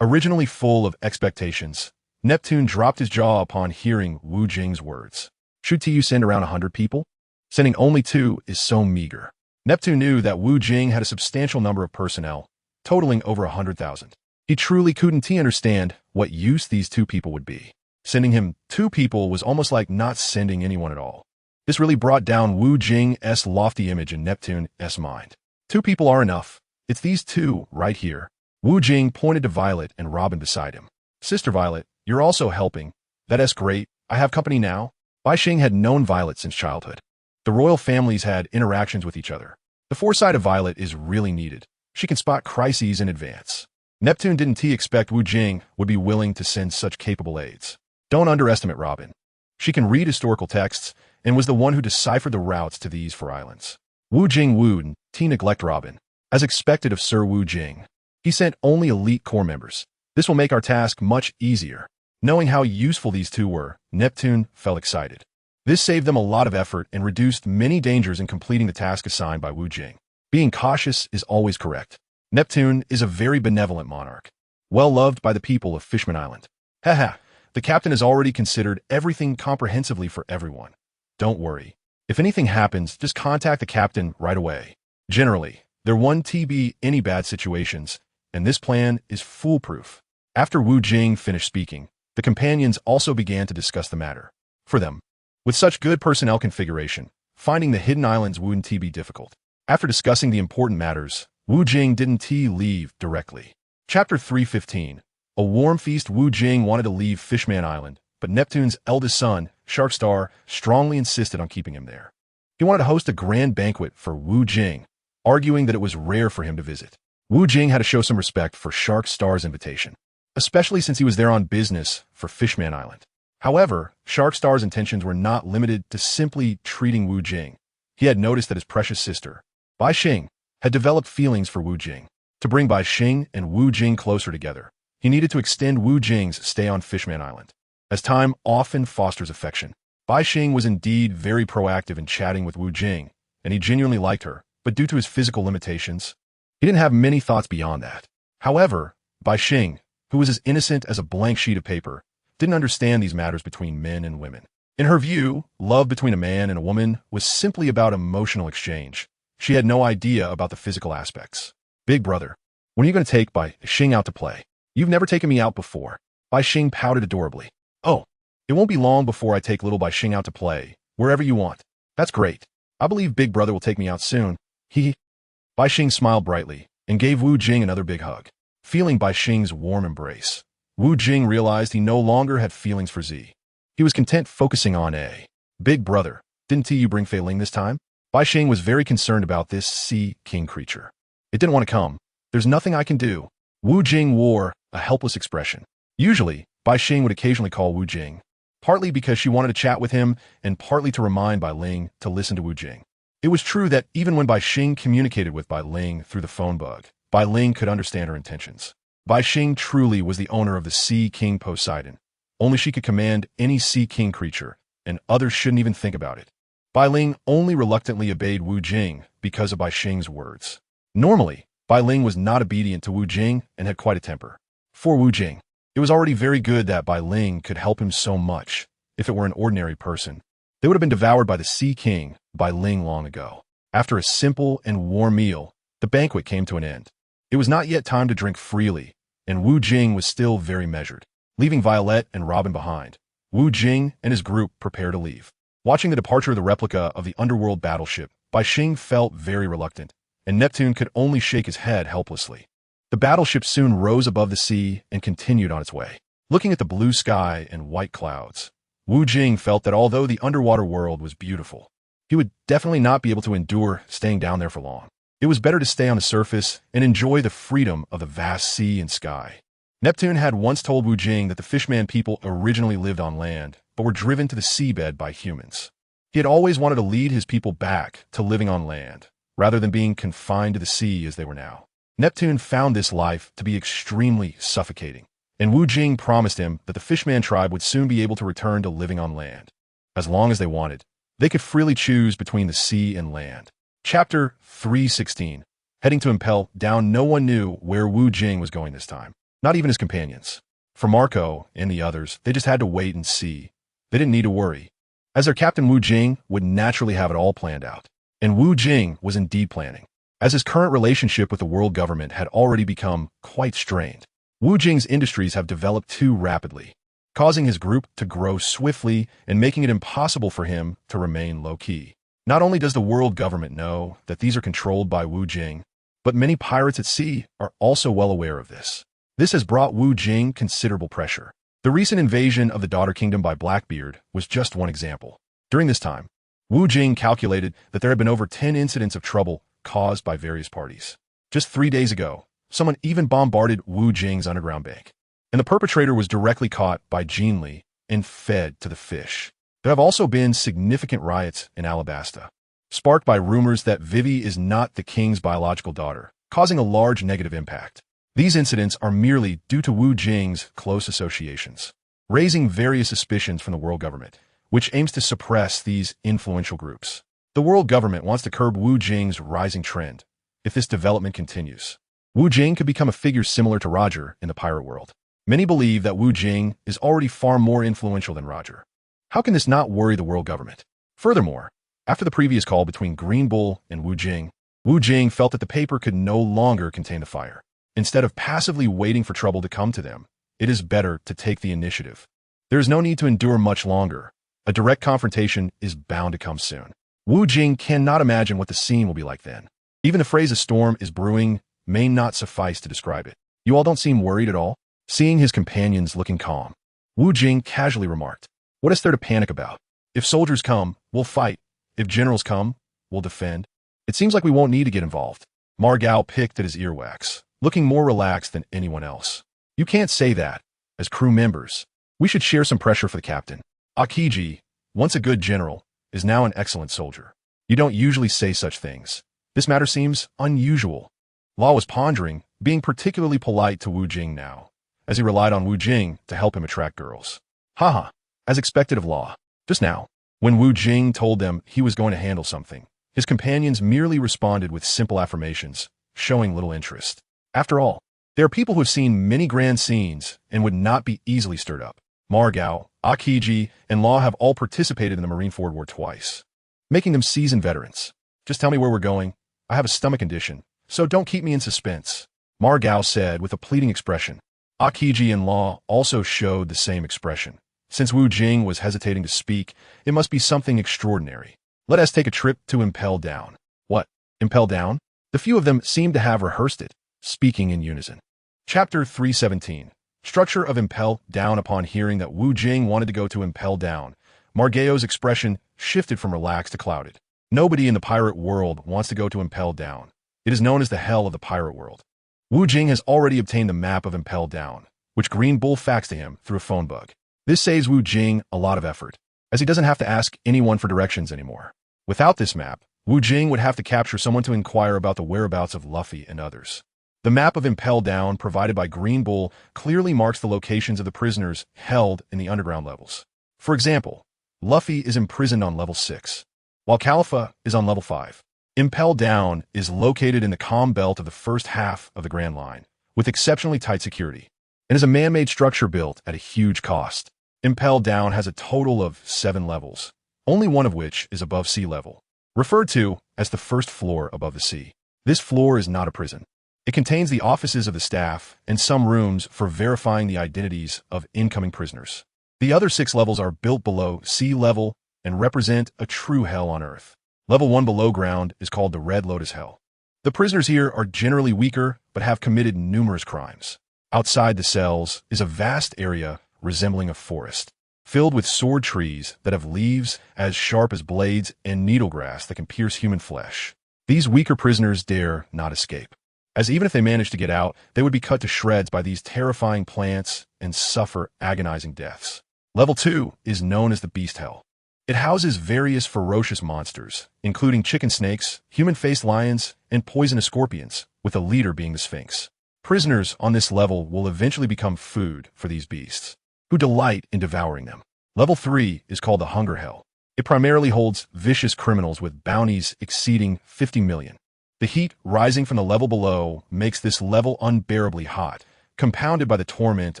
Originally full of expectations, Neptune dropped his jaw upon hearing Wu Jing's words. Should you send around 100 people? Sending only 2 is so meager. Neptune knew that Wu Jing had a substantial number of personnel, totaling over 100,000. He truly couldn't understand what use these 2 people would be. Sending him 2 people was almost like not sending anyone at all. This really brought down Wu Jing's lofty image in Neptune's mind. 2 people are enough. It's these 2 right here. Wu Jing pointed to Violet and Robin beside him. Sister Violet, you're also helping. That's great. I have company now. Bai Xing had known Violet since childhood. The royal families had interactions with each other. The foresight of Violet is really needed. She can spot crises in advance. Neptune didn't expect Wu Jing would be willing to send such capable aides. Don't underestimate Robin. She can read historical texts and was the one who deciphered the routes to these 4 islands. Wu Jing wouldn't neglect Robin, as expected of Sir Wu Jing. He sent only elite corps members. This will make our task much easier. Knowing how useful these 2 were, Neptune felt excited. This saved them a lot of effort and reduced many dangers in completing the task assigned by Wu Jing. Being cautious is always correct. Neptune is a very benevolent monarch, well loved by the people of Fishman Island. Haha, the captain has already considered everything comprehensively for everyone. Don't worry. If anything happens, just contact the captain right away. Generally, there won't be any bad situations, and this plan is foolproof. After Wu Jing finished speaking, the companions also began to discuss the matter. For them, with such good personnel configuration, finding the hidden islands wouldn't be difficult. After discussing the important matters, Wu Jing didn't leave directly. Chapter 315. A warm feast. Wu Jing wanted to leave Fishman Island, but Neptune's eldest son, Sharkstar, strongly insisted on keeping him there. He wanted to host a grand banquet for Wu Jing, arguing that it was rare for him to visit. Wu Jing had to show some respect for Sharkstar's invitation, especially since he was there on business for Fishman Island. However, Sharkstar's intentions were not limited to simply treating Wu Jing. He had noticed that his precious sister, Bai Xing, had developed feelings for Wu Jing. To bring Bai Xing and Wu Jing closer together, he needed to extend Wu Jing's stay on Fishman Island. As time often fosters affection, Bai Xing was indeed very proactive in chatting with Wu Jing, and he genuinely liked her, but due to his physical limitations, he didn't have many thoughts beyond that. However, Bai Xing, who was as innocent as a blank sheet of paper, didn't understand these matters between men and women. In her view, love between a man and a woman was simply about emotional exchange. She had no idea about the physical aspects. Big brother, when are you going to take Bai Xing out to play? You've never taken me out before. Bai Xing pouted adorably. Oh, it won't be long before I take little Bai Xing out to play, wherever you want. That's great. I believe big brother will take me out soon. Bai Xing smiled brightly and gave Wu Jing another big hug. Feeling Bai Xing's warm embrace, Wu Jing realized he no longer had feelings for Z. He was content focusing on A. Big brother, didn't you bring Fei Ling this time? Bai Xing was very concerned about this sea king creature. It didn't want to come. There's nothing I can do. Wu Jing wore a helpless expression. Usually, Bai Xing would occasionally call Wu Jing, partly because she wanted to chat with him and partly to remind Bai Ling to listen to Wu Jing. It was true that even when Bai Xing communicated with Bai Ling through the phone bug, Bai Ling could understand her intentions. Bai Xing truly was the owner of the Sea King Poseidon. Only she could command any Sea King creature, and others shouldn't even think about it. Bai Ling only reluctantly obeyed Wu Jing because of Bai Xing's words. Normally, Bai Ling was not obedient to Wu Jing and had quite a temper. For Wu Jing, it was already very good that Bai Ling could help him so much. If it were an ordinary person, they would have been devoured by the Sea King, Bai Ling, long ago. After a simple and warm meal, the banquet came to an end. It was not yet time to drink freely, and Wu Jing was still very measured. Leaving Violet and Robin behind, Wu Jing and his group prepared to leave. Watching the departure of the replica of the underworld battleship, Bai Xing felt very reluctant, and Neptune could only shake his head helplessly. The battleship soon rose above the sea and continued on its way. Looking at the blue sky and white clouds, Wu Jing felt that although the underwater world was beautiful, he would definitely not be able to endure staying down there for long. It was better to stay on the surface and enjoy the freedom of the vast sea and sky. Neptune had once told Wu Jing that the Fishman people originally lived on land, but were driven to the seabed by humans. He had always wanted to lead his people back to living on land, rather than being confined to the sea as they were now. Neptune found this life to be extremely suffocating, and Wu Jing promised him that the Fishman tribe would soon be able to return to living on land. As long as they wanted, they could freely choose between the sea and land. Chapter 316. Heading to Impel Down. No one knew where Wu Jing was going this time, not even his companions. For Marco and the others, they just had to wait and see. They didn't need to worry, as their captain Wu Jing would naturally have it all planned out. And Wu Jing was indeed planning, as his current relationship with the world government had already become quite strained. Wu Jing's industries have developed too rapidly, causing his group to grow swiftly and making it impossible for him to remain low-key. Not only does the world government know that these are controlled by Wu Jing, but many pirates at sea are also well aware of this. This has brought Wu Jing considerable pressure. The recent invasion of the Daughter Kingdom by Blackbeard was just one example. During this time, Wu Jing calculated that there had been over 10 incidents of trouble caused by various parties. Just 3 days ago, someone even bombarded Wu Jing's underground bank, and the perpetrator was directly caught by Jing and fed to the fish. There have also been significant riots in Alabasta, sparked by rumors that Vivi is not the king's biological daughter, causing a large negative impact. These incidents are merely due to Wu Jing's close associations, raising various suspicions from the world government, which aims to suppress these influential groups. The world government wants to curb Wu Jing's rising trend. If this development continues, Wu Jing could become a figure similar to Roger in the pirate world. Many believe that Wu Jing is already far more influential than Roger. How can this not worry the world government? Furthermore, after the previous call between Green Bull and Wu Jing felt that the paper could no longer contain the fire. Instead of passively waiting for trouble to come to them, it is better to take the initiative. There is no need to endure much longer. A direct confrontation is bound to come soon. Wu Jing cannot imagine what the scene will be like then. Even the phrase "a storm is brewing" may not suffice to describe it. You all don't seem worried at all? Seeing his companions looking calm, Wu Jing casually remarked, "What is there to panic about? If soldiers come, we'll fight. If generals come, we'll defend. It seems like we won't need to get involved." Margao picked at his earwax, looking more relaxed than anyone else. "You can't say that. As crew members, we should share some pressure for the captain. Akiji, once a good general, is now an excellent soldier. You don't usually say such things. This matter seems unusual." Law was pondering, being particularly polite to Wu Jing now, as he relied on Wu Jing to help him attract girls. Haha, as expected of Law. Just now, when Wu Jing told them he was going to handle something, his companions merely responded with simple affirmations, showing little interest. After all, there are people who have seen many grand scenes and would not be easily stirred up. Margao, Akiji, and Law have all participated in the Marine Forward War twice, making them seasoned veterans. "Just tell me where we're going. I have a stomach condition, so don't keep me in suspense," Margao said with a pleading expression. Akiji and Law also showed the same expression. Since Wu Jing was hesitating to speak, it must be something extraordinary. "Let us take a trip to Impel Down." "What? Impel Down?" The few of them seemed to have rehearsed it, speaking in unison. Chapter 317. Structure of Impel Down. Upon hearing that Wu Jing wanted to go to Impel Down, Margao's expression shifted from relaxed to clouded. Nobody in the pirate world wants to go to Impel Down. It is known as the hell of the pirate world. Wu Jing has already obtained the map of Impel Down, which Green Bull faxed to him through a phone bug. This saves Wu Jing a lot of effort, as he doesn't have to ask anyone for directions anymore. Without this map, Wu Jing would have to capture someone to inquire about the whereabouts of Luffy and others. The map of Impel Down provided by Green Bull clearly marks the locations of the prisoners held in the underground levels. For example, Luffy is imprisoned on level 6. while Khalifa is on level 5. Impel Down is located in the calm belt of the first half of the Grand Line, with exceptionally tight security, and is a man-made structure built at a huge cost. Impel Down has a total of 7 levels, only one of which is above sea level, referred to as the first floor above the sea. This floor is not a prison. It contains the offices of the staff and some rooms for verifying the identities of incoming prisoners. The other 6 levels are built below sea level and represent a true hell on Earth. Level 1 below ground is called the Red Lotus Hell. The prisoners here are generally weaker but have committed numerous crimes. Outside the cells is a vast area resembling a forest, filled with sword trees that have leaves as sharp as blades and needle grass that can pierce human flesh. These weaker prisoners dare not escape, as even if they managed to get out, they would be cut to shreds by these terrifying plants and suffer agonizing deaths. Level 2 is known as the Beast Hell. It houses various ferocious monsters, including chicken snakes, human-faced lions, and poisonous scorpions, with the leader being the Sphinx. Prisoners on this level will eventually become food for these beasts, who delight in devouring them. Level 3 is called the Hunger Hell. It primarily holds vicious criminals with bounties exceeding 50 million. The heat rising from the level below makes this level unbearably hot, compounded by the torment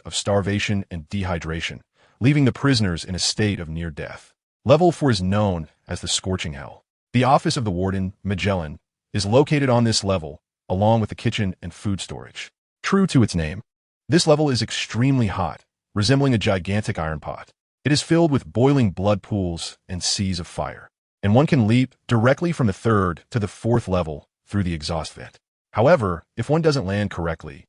of starvation and dehydration, leaving the prisoners in a state of near death. Level 4 is known as the Scorching Hell. The office of the warden, Magellan, is located on this level, along with the kitchen and food storage. True to its name, this level is extremely hot, resembling a gigantic iron pot. It is filled with boiling blood pools and seas of fire, and one can leap directly from the 3rd to the 4th level through the exhaust vent. However, if one doesn't land correctly,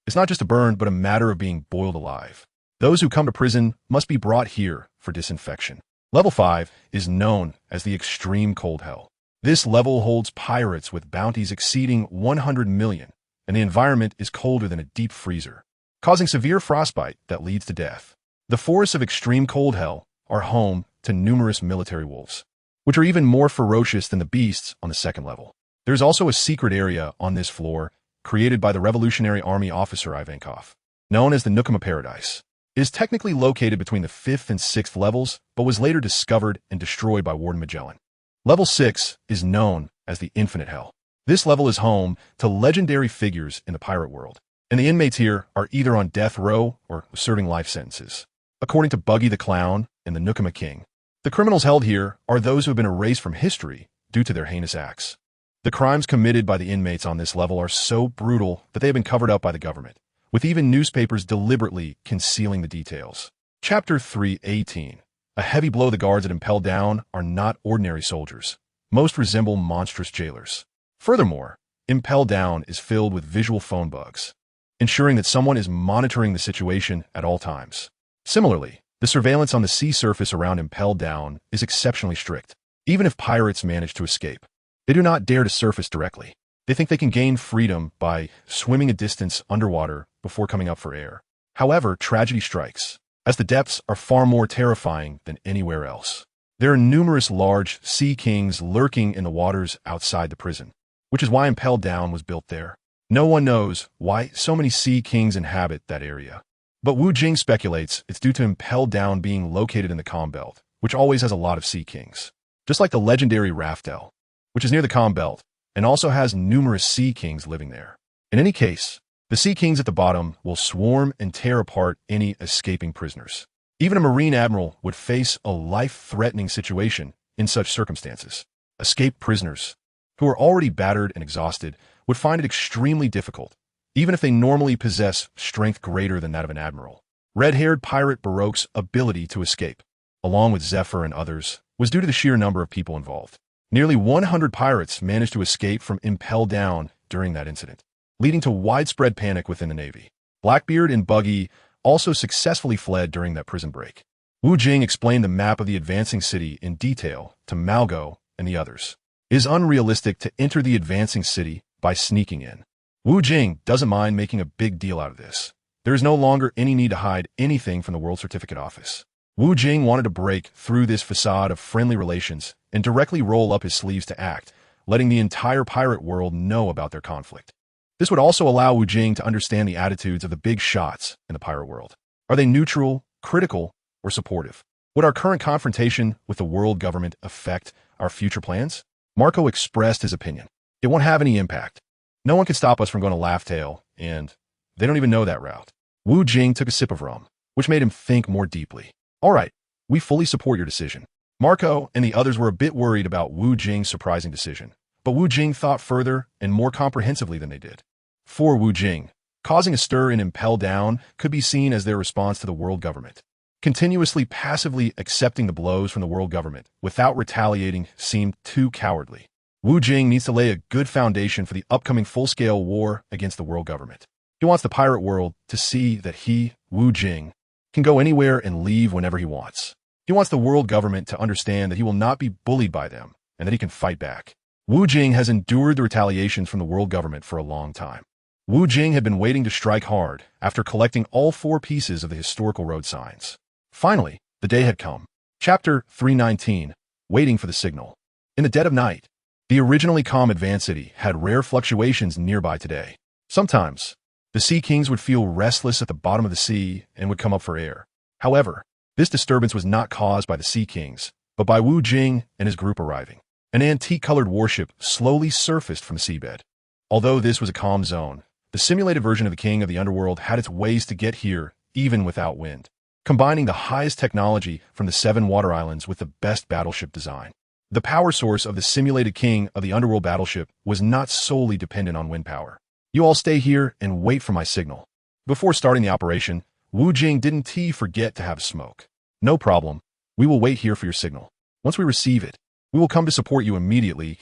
it's not just a burn but a matter of being boiled alive. Those who come to prison must be brought here for disinfection. Level 5 is known as the Extreme Cold Hell. This level holds pirates with bounties exceeding 100 million, and the environment is colder than a deep freezer, causing severe frostbite that leads to death. The forests of Extreme Cold Hell are home to numerous military wolves, which are even more ferocious than the beasts on the 2nd level. There's also a secret area on this floor created by the Revolutionary Army officer Ivankov, known as the Nukama Paradise. It is technically located between the 5th and 6th levels, but was later discovered and destroyed by Warden Magellan. Level 6 is known as the Infinite Hell. This level is home to legendary figures in the pirate world, and the inmates here are either on death row or serving life sentences. According to Buggy the Clown and the Nukama King, the criminals held here are those who have been erased from history due to their heinous acts. The crimes committed by the inmates on this level are so brutal that they have been covered up by the government, with even newspapers deliberately concealing the details. Chapter 3:18. A heavy blow. The guards at Impel Down are not ordinary soldiers. Most resemble monstrous jailers. Furthermore, Impel Down is filled with visual phone bugs, ensuring that someone is monitoring the situation at all times. Similarly, the surveillance on the sea surface around Impel Down is exceptionally strict. Even if pirates manage to escape, they do not dare to surface directly. They think they can gain freedom by swimming a distance underwater before coming up for air. However, tragedy strikes, as the depths are far more terrifying than anywhere else. There are numerous large sea kings lurking in the waters outside the prison, which is why Impel Down was built there. No one knows why so many sea kings inhabit that area, but Wu Jing speculates it's due to Impel Down being located in the calm belt, which always has a lot of sea kings. Just like the legendary Raftel, which is near the calm belt, and also has numerous sea kings living there. In any case, the sea kings at the bottom will swarm and tear apart any escaping prisoners. Even a Marine admiral would face a life-threatening situation in such circumstances. Escaped prisoners, who are already battered and exhausted, would find it extremely difficult, even if they normally possess strength greater than that of an admiral. Red-haired pirate Baroque's ability to escape, along with Zephyr and others, was due to the sheer number of people involved. Nearly 100 pirates managed to escape from Impel Down during that incident, leading to widespread panic within the Navy. Blackbeard and Buggy also successfully fled during that prison break. Wu Jing explained the map of the advancing city in detail to Malgo and the others. It is unrealistic to enter the advancing city by sneaking in. Wu Jing doesn't mind making a big deal out of this. There is no longer any need to hide anything from the World Certificate Office. Wu Jing wanted to break through this facade of friendly relations and directly roll up his sleeves to act, letting the entire pirate world know about their conflict. This would also allow Wu Jing to understand the attitudes of the big shots in the pirate world. Are they neutral, critical, or supportive? Would our current confrontation with the world government affect our future plans? Marco expressed his opinion. It won't have any impact. No one can stop us from going to Laughtail, and they don't even know that route. Wu Jing took a sip of rum, which made him think more deeply. All right, we fully support your decision. Marco and the others were a bit worried about Wu Jing's surprising decision, but Wu Jing thought further and more comprehensively than they did. For Wu Jing, causing a stir and impel down could be seen as their response to the world government. Continuously passively accepting the blows from the world government without retaliating seemed too cowardly. Wu Jing needs to lay a good foundation for the upcoming full-scale war against the world government. He wants the pirate world to see that he, Wu Jing, can go anywhere and leave whenever he wants. He wants the world government to understand that he will not be bullied by them and that he can fight back. Wu Jing has endured the retaliations from the world government for a long time. Wu Jing had been waiting to strike hard after collecting all 4 pieces of the historical road signs. Finally, the day had come. Chapter 319, Waiting for the Signal. In the dead of night, the originally calm Advanced City had rare fluctuations nearby today. Sometimes, the Sea Kings would feel restless at the bottom of the sea and would come up for air. However, this disturbance was not caused by the Sea Kings, but by Wu Jing and his group arriving. An antique-colored warship slowly surfaced from the seabed. Although this was a calm zone, the simulated version of the King of the Underworld had its ways to get here even without wind, combining the highest technology from the 7 water islands with the best battleship design. The power source of the simulated King of the Underworld battleship was not solely dependent on wind power. You all stay here and wait for my signal. Before starting the operation, Wu Jing didn't forget to have a smoke. No problem. We will wait here for your signal. Once we receive it, we will come to support you immediately.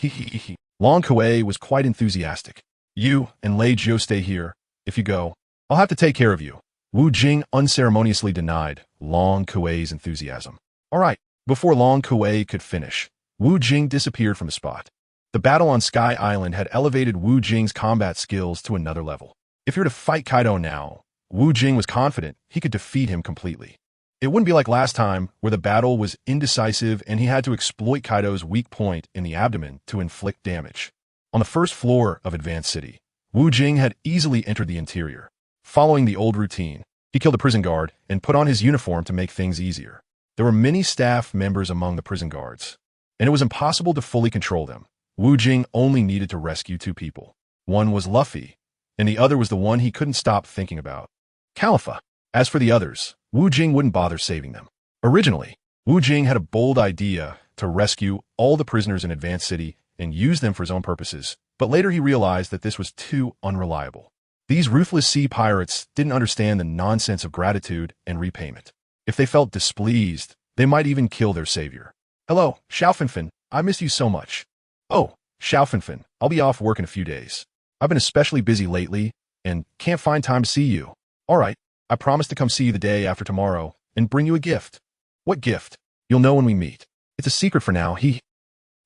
Long Kuei was quite enthusiastic. You and Lei Jiu stay here. If you go, I'll have to take care of you. Wu Jing unceremoniously denied Long Kuei's enthusiasm. All right. Before Long Kuei could finish, Wu Jing disappeared from the spot. The battle on Sky Island had elevated Wu Jing's combat skills to another level. If you were to fight Kaido now, Wu Jing was confident he could defeat him completely. It wouldn't be like last time, where the battle was indecisive and he had to exploit Kaido's weak point in the abdomen to inflict damage. On the first floor of Advanced City, Wu Jing had easily entered the interior. Following the old routine, he killed a prison guard and put on his uniform to make things easier. There were many staff members among the prison guards, and it was impossible to fully control them. Wu Jing only needed to rescue 2 people. One was Luffy, and the other was the one he couldn't stop thinking about, Califa. As for the others, Wu Jing wouldn't bother saving them. Originally, Wu Jing had a bold idea to rescue all the prisoners in Advanced City and use them for his own purposes, but later he realized that this was too unreliable. These ruthless sea pirates didn't understand the nonsense of gratitude and repayment. If they felt displeased, they might even kill their savior. Hello, Xiaofinfen, I miss you so much. Oh, Xiaofinfen, I'll be off work in a few days. I've been especially busy lately and can't find time to see you. All right, I promise to come see you the day after tomorrow and bring you a gift. What gift? You'll know when we meet. It's a secret for now.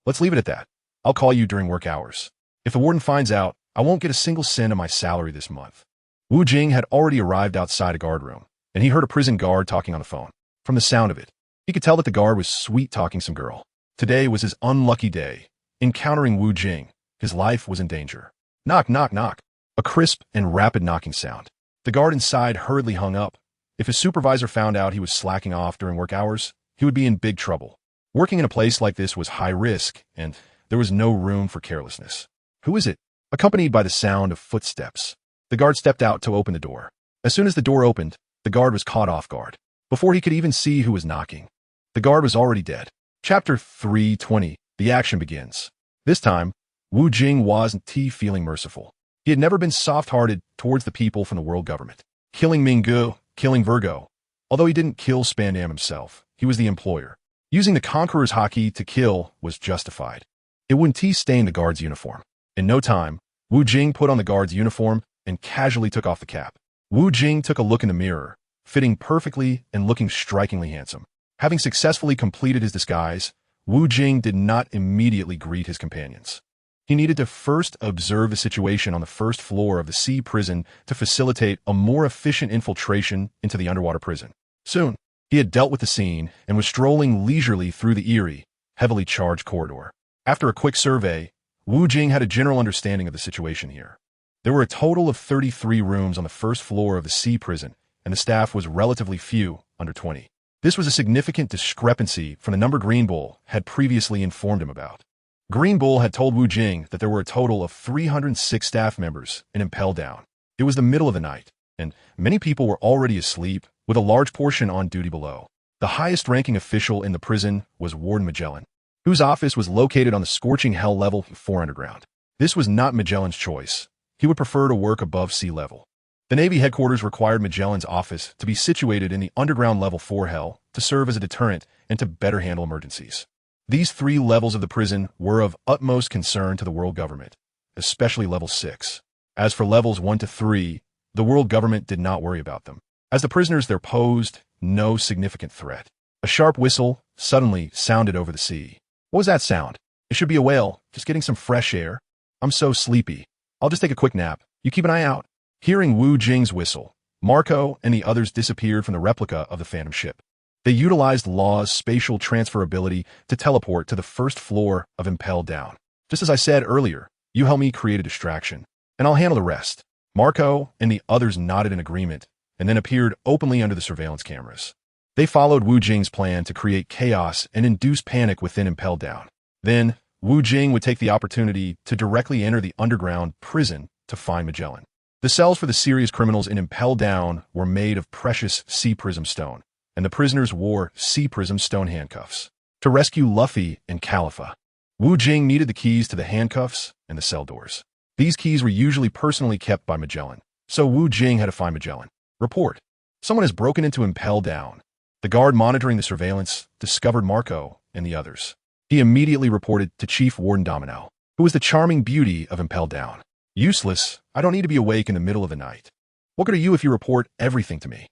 Let's leave it at that. I'll call you during work hours. If the warden finds out, I won't get a single cent of my salary this month. Wu Jing had already arrived outside a guard room, and he heard a prison guard talking on the phone. From the sound of it, he could tell that the guard was sweet-talking some girl. Today was his unlucky day. Encountering Wu Jing, his life was in danger. Knock, knock, knock. A crisp and rapid knocking sound. The guard inside hurriedly hung up. If his supervisor found out he was slacking off during work hours, he would be in big trouble. Working in a place like this was high risk, and there was no room for carelessness. Who is it? Accompanied by the sound of footsteps, the guard stepped out to open the door. As soon as the door opened, the guard was caught off guard. Before he could even see who was knocking, the guard was already dead. Chapter 320, The Action Begins. This time, Wu Jing wasn't feeling merciful. He had never been soft-hearted towards the people from the world government. Killing Minggu, killing Virgo. Although he didn't kill Spandam himself, he was the employer. Using the Conqueror's Haki to kill was justified. It wouldn't stain the guard's uniform. In no time, Wu Jing put on the guard's uniform and casually took off the cap. Wu Jing took a look in the mirror, fitting perfectly and looking strikingly handsome. Having successfully completed his disguise, Wu Jing did not immediately greet his companions. He needed to first observe the situation on the first floor of the sea prison to facilitate a more efficient infiltration into the underwater prison. Soon, he had dealt with the scene and was strolling leisurely through the eerie, heavily charged corridor. After a quick survey, Wu Jing had a general understanding of the situation here. There were a total of 33 rooms on the first floor of the sea prison, and the staff was relatively few, under 20. This was a significant discrepancy from the number Green Bull had previously informed him about. Green Bull had told Wu Jing that there were a total of 306 staff members in Impel Down. It was the middle of the night, and many people were already asleep, with a large portion on duty below. The highest-ranking official in the prison was Warden Magellan, whose office was located on the scorching hell level 4 underground. This was not Magellan's choice. He would prefer to work above sea level. The Navy headquarters required Magellan's office to be situated in the underground level 4 hell to serve as a deterrent and to better handle emergencies. These 3 levels of the prison were of utmost concern to the world government, especially level 6. As for levels 1 to 3, the world government did not worry about them. As the prisoners there posed no significant threat. A sharp whistle suddenly sounded over the sea. What was that sound? It should be a whale, just getting some fresh air. I'm so sleepy. I'll just take a quick nap. You keep an eye out. Hearing Wu Jing's whistle, Marco and the others disappeared from the replica of the Phantom ship. They utilized Law's spatial transferability to teleport to the first floor of Impel Down. Just as I said earlier, you help me create a distraction, and I'll handle the rest. Marco and the others nodded in agreement, and then appeared openly under the surveillance cameras. They followed Wu Jing's plan to create chaos and induce panic within Impel Down. Then, Wu Jing would take the opportunity to directly enter the underground prison to find Magellan. The cells for the serious criminals in Impel Down were made of precious sea prism stone, and the prisoners wore sea prism stone handcuffs. To rescue Luffy and Califa, Wu Jing needed the keys to the handcuffs and the cell doors. These keys were usually personally kept by Magellan, so Wu Jing had to find Magellan. Report. Someone has broken into Impel Down. The guard monitoring the surveillance discovered Marco and the others. He immediately reported to Chief Warden Domino, who was the charming beauty of Impel Down. Useless. I don't need to be awake in the middle of the night. What good are you if you report everything to me?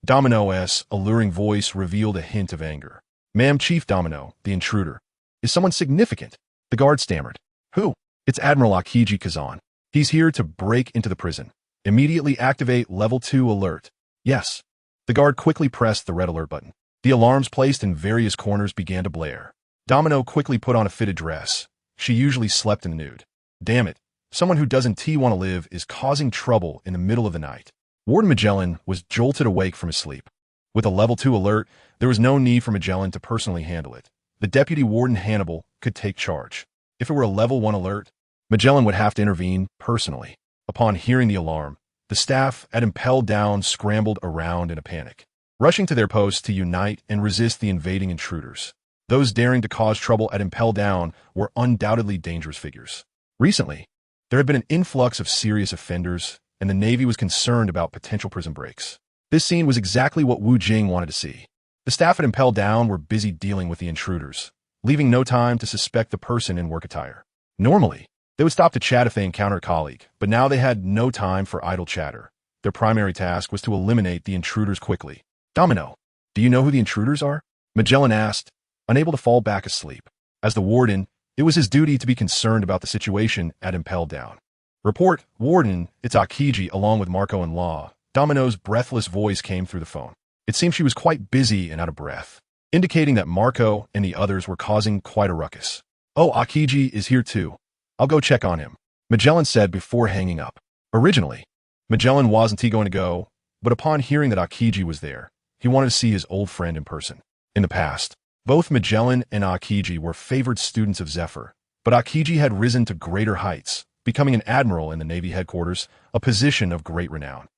Domino's alluring voice revealed a hint of anger. Ma'am, Chief Domino, the intruder. Is someone significant? The guard stammered. Who? It's Admiral Akiji Kazan. He's here to break into the prison. Immediately activate level 2 alert. Yes. The guard quickly pressed the red alert button. The alarms placed in various corners began to blare. Domino quickly put on a fitted dress. She usually slept in the nude. Damn it. Someone who doesn't want to live is causing trouble in the middle of the night. Warden Magellan was jolted awake from his sleep. With a level 2 alert, there was no need for Magellan to personally handle it. The Deputy Warden Hannibal could take charge. If it were a level 1 alert, Magellan would have to intervene personally. Upon hearing the alarm, the staff at Impel Down scrambled around in a panic, rushing to their posts to unite and resist the invading intruders. Those daring to cause trouble at Impel Down were undoubtedly dangerous figures. Recently, there had been an influx of serious offenders, and the Navy was concerned about potential prison breaks. This scene was exactly what Wu Jing wanted to see. The staff at Impel Down were busy dealing with the intruders, leaving no time to suspect the person in work attire. Normally, they would stop to chat if they encountered a colleague, but now they had no time for idle chatter. Their primary task was to eliminate the intruders quickly. Domino, do you know who the intruders are? Magellan asked, unable to fall back asleep. As the warden, it was his duty to be concerned about the situation at Impel Down. Report, Warden, it's Akiji along with Marco and Law. Domino's breathless voice came through the phone. It seemed she was quite busy and out of breath, indicating that Marco and the others were causing quite a ruckus. Oh, Akiji is here too. I'll go check on him, Magellan said before hanging up. Originally, Magellan wasn't going to go, but upon hearing that Akiji was there, he wanted to see his old friend in person. In the past, both Magellan and Akiji were favored students of Zephyr, but Akiji had risen to greater heights, becoming an admiral in the Navy headquarters, a position of great renown.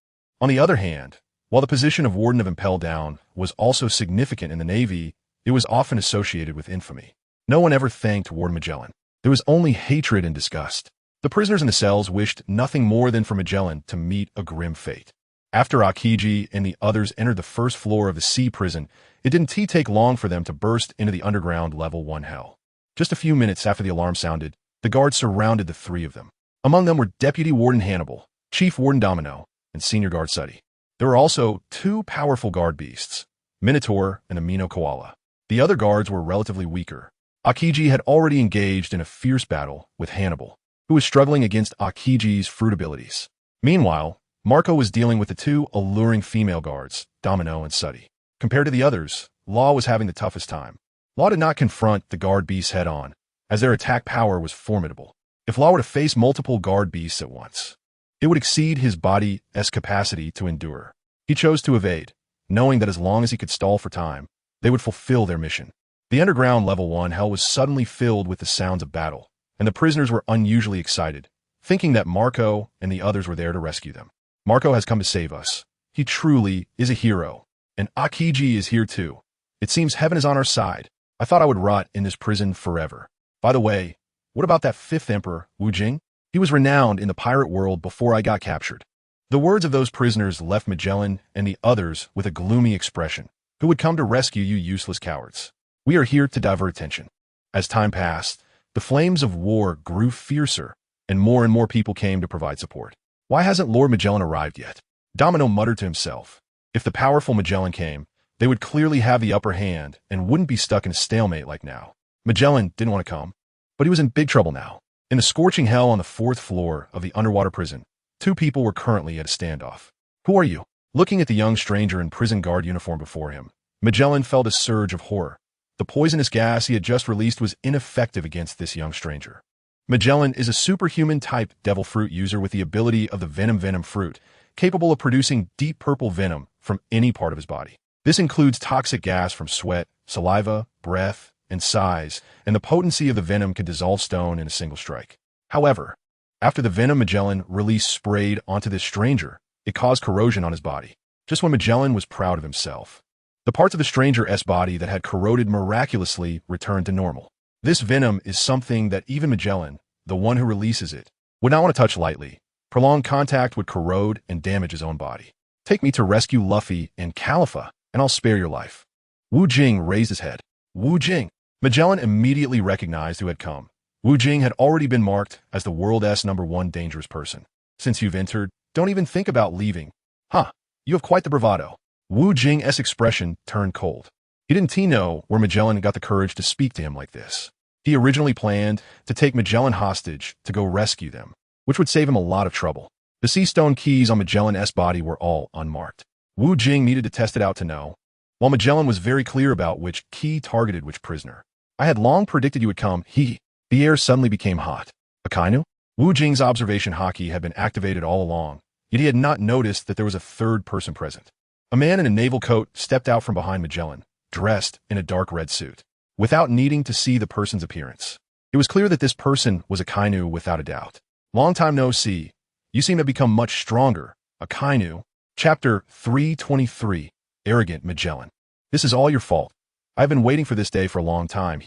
On the other hand, while the position of Warden of Impel Down was also significant in the Navy, it was often associated with infamy. No one ever thanked Warden Magellan. There was only hatred and disgust. The prisoners in the cells wished nothing more than for Magellan to meet a grim fate. After Akiji and the others entered the first floor of the sea prison, it didn't take long for them to burst into the underground level 1 hell. Just a few minutes after the alarm sounded, the guards surrounded the 3 of them. Among them were Deputy Warden Hannibal, Chief Warden Domino, and Senior Guard Suddy. There were also 2 powerful guard beasts, Minotaur and Amino Koala. The other guards were relatively weaker. Akiji had already engaged in a fierce battle with Hannibal, who was struggling against Akiji's fruit abilities. Meanwhile, Marco was dealing with the 2 alluring female guards, Domino and Suddy. Compared to the others, Law was having the toughest time. Law did not confront the guard beasts head-on, as their attack power was formidable. If Law were to face multiple guard beasts at once, it would exceed his body's capacity to endure. He chose to evade, knowing that as long as he could stall for time, they would fulfill their mission. The underground level 1 hell was suddenly filled with the sounds of battle, and the prisoners were unusually excited, thinking that Marco and the others were there to rescue them. Marco has come to save us. He truly is a hero. And Akiji is here too. It seems heaven is on our side. I thought I would rot in this prison forever. By the way, what about that fifth emperor, Wu Jing? He was renowned in the pirate world before I got captured. The words of those prisoners left Magellan and the others with a gloomy expression. Who would come to rescue you useless cowards? We are here to divert attention. As time passed, the flames of war grew fiercer, and more people came to provide support. Why hasn't Lord Magellan arrived yet? Domino muttered to himself. If the powerful Magellan came, they would clearly have the upper hand and wouldn't be stuck in a stalemate like now. Magellan didn't want to come, but he was in big trouble now. In the scorching hell on the 4th floor of the underwater prison, 2 people were currently at a standoff. Who are you? Looking at the young stranger in prison guard uniform before him, Magellan felt a surge of horror. The poisonous gas he had just released was ineffective against this young stranger. Magellan is a superhuman-type devil fruit user with the ability of the venom fruit, capable of producing deep purple venom from any part of his body. This includes toxic gas from sweat, saliva, breath, and sighs, and the potency of the venom can dissolve stone in a single strike. However, after the venom Magellan released sprayed onto this stranger, it caused corrosion on his body, just when Magellan was proud of himself. The parts of the stranger's body that had corroded miraculously returned to normal. This venom is something that even Magellan, the one who releases it, would not want to touch lightly. Prolonged contact would corrode and damage his own body. Take me to rescue Luffy and Califa, and I'll spare your life. Wu Jing raised his head. Wu Jing. Magellan immediately recognized who had come. Wu Jing had already been marked as the world's #1 dangerous person. Since you've entered, don't even think about leaving. Huh, you have quite the bravado. Wu Jing's expression turned cold. He didn't know where Magellan got the courage to speak to him like this. He originally planned to take Magellan hostage to go rescue them, which would save him a lot of trouble. The sea stone keys on Magellan's body were all unmarked. Wu Jing needed to test it out to know, while Magellan was very clear about which key targeted which prisoner. I had long predicted you would come, The air suddenly became hot. Akainu? Wu Jing's observation hockey had been activated all along, yet he had not noticed that there was a third person present. A man in a naval coat stepped out from behind Magellan, dressed in a dark red suit. Without needing to see the person's appearance, it was clear that this person was Akainu without a doubt. Long time no see. You seem to have become much stronger, Akainu. Chapter 323, Arrogant Magellan. This is all your fault. I've been waiting for this day for a long time,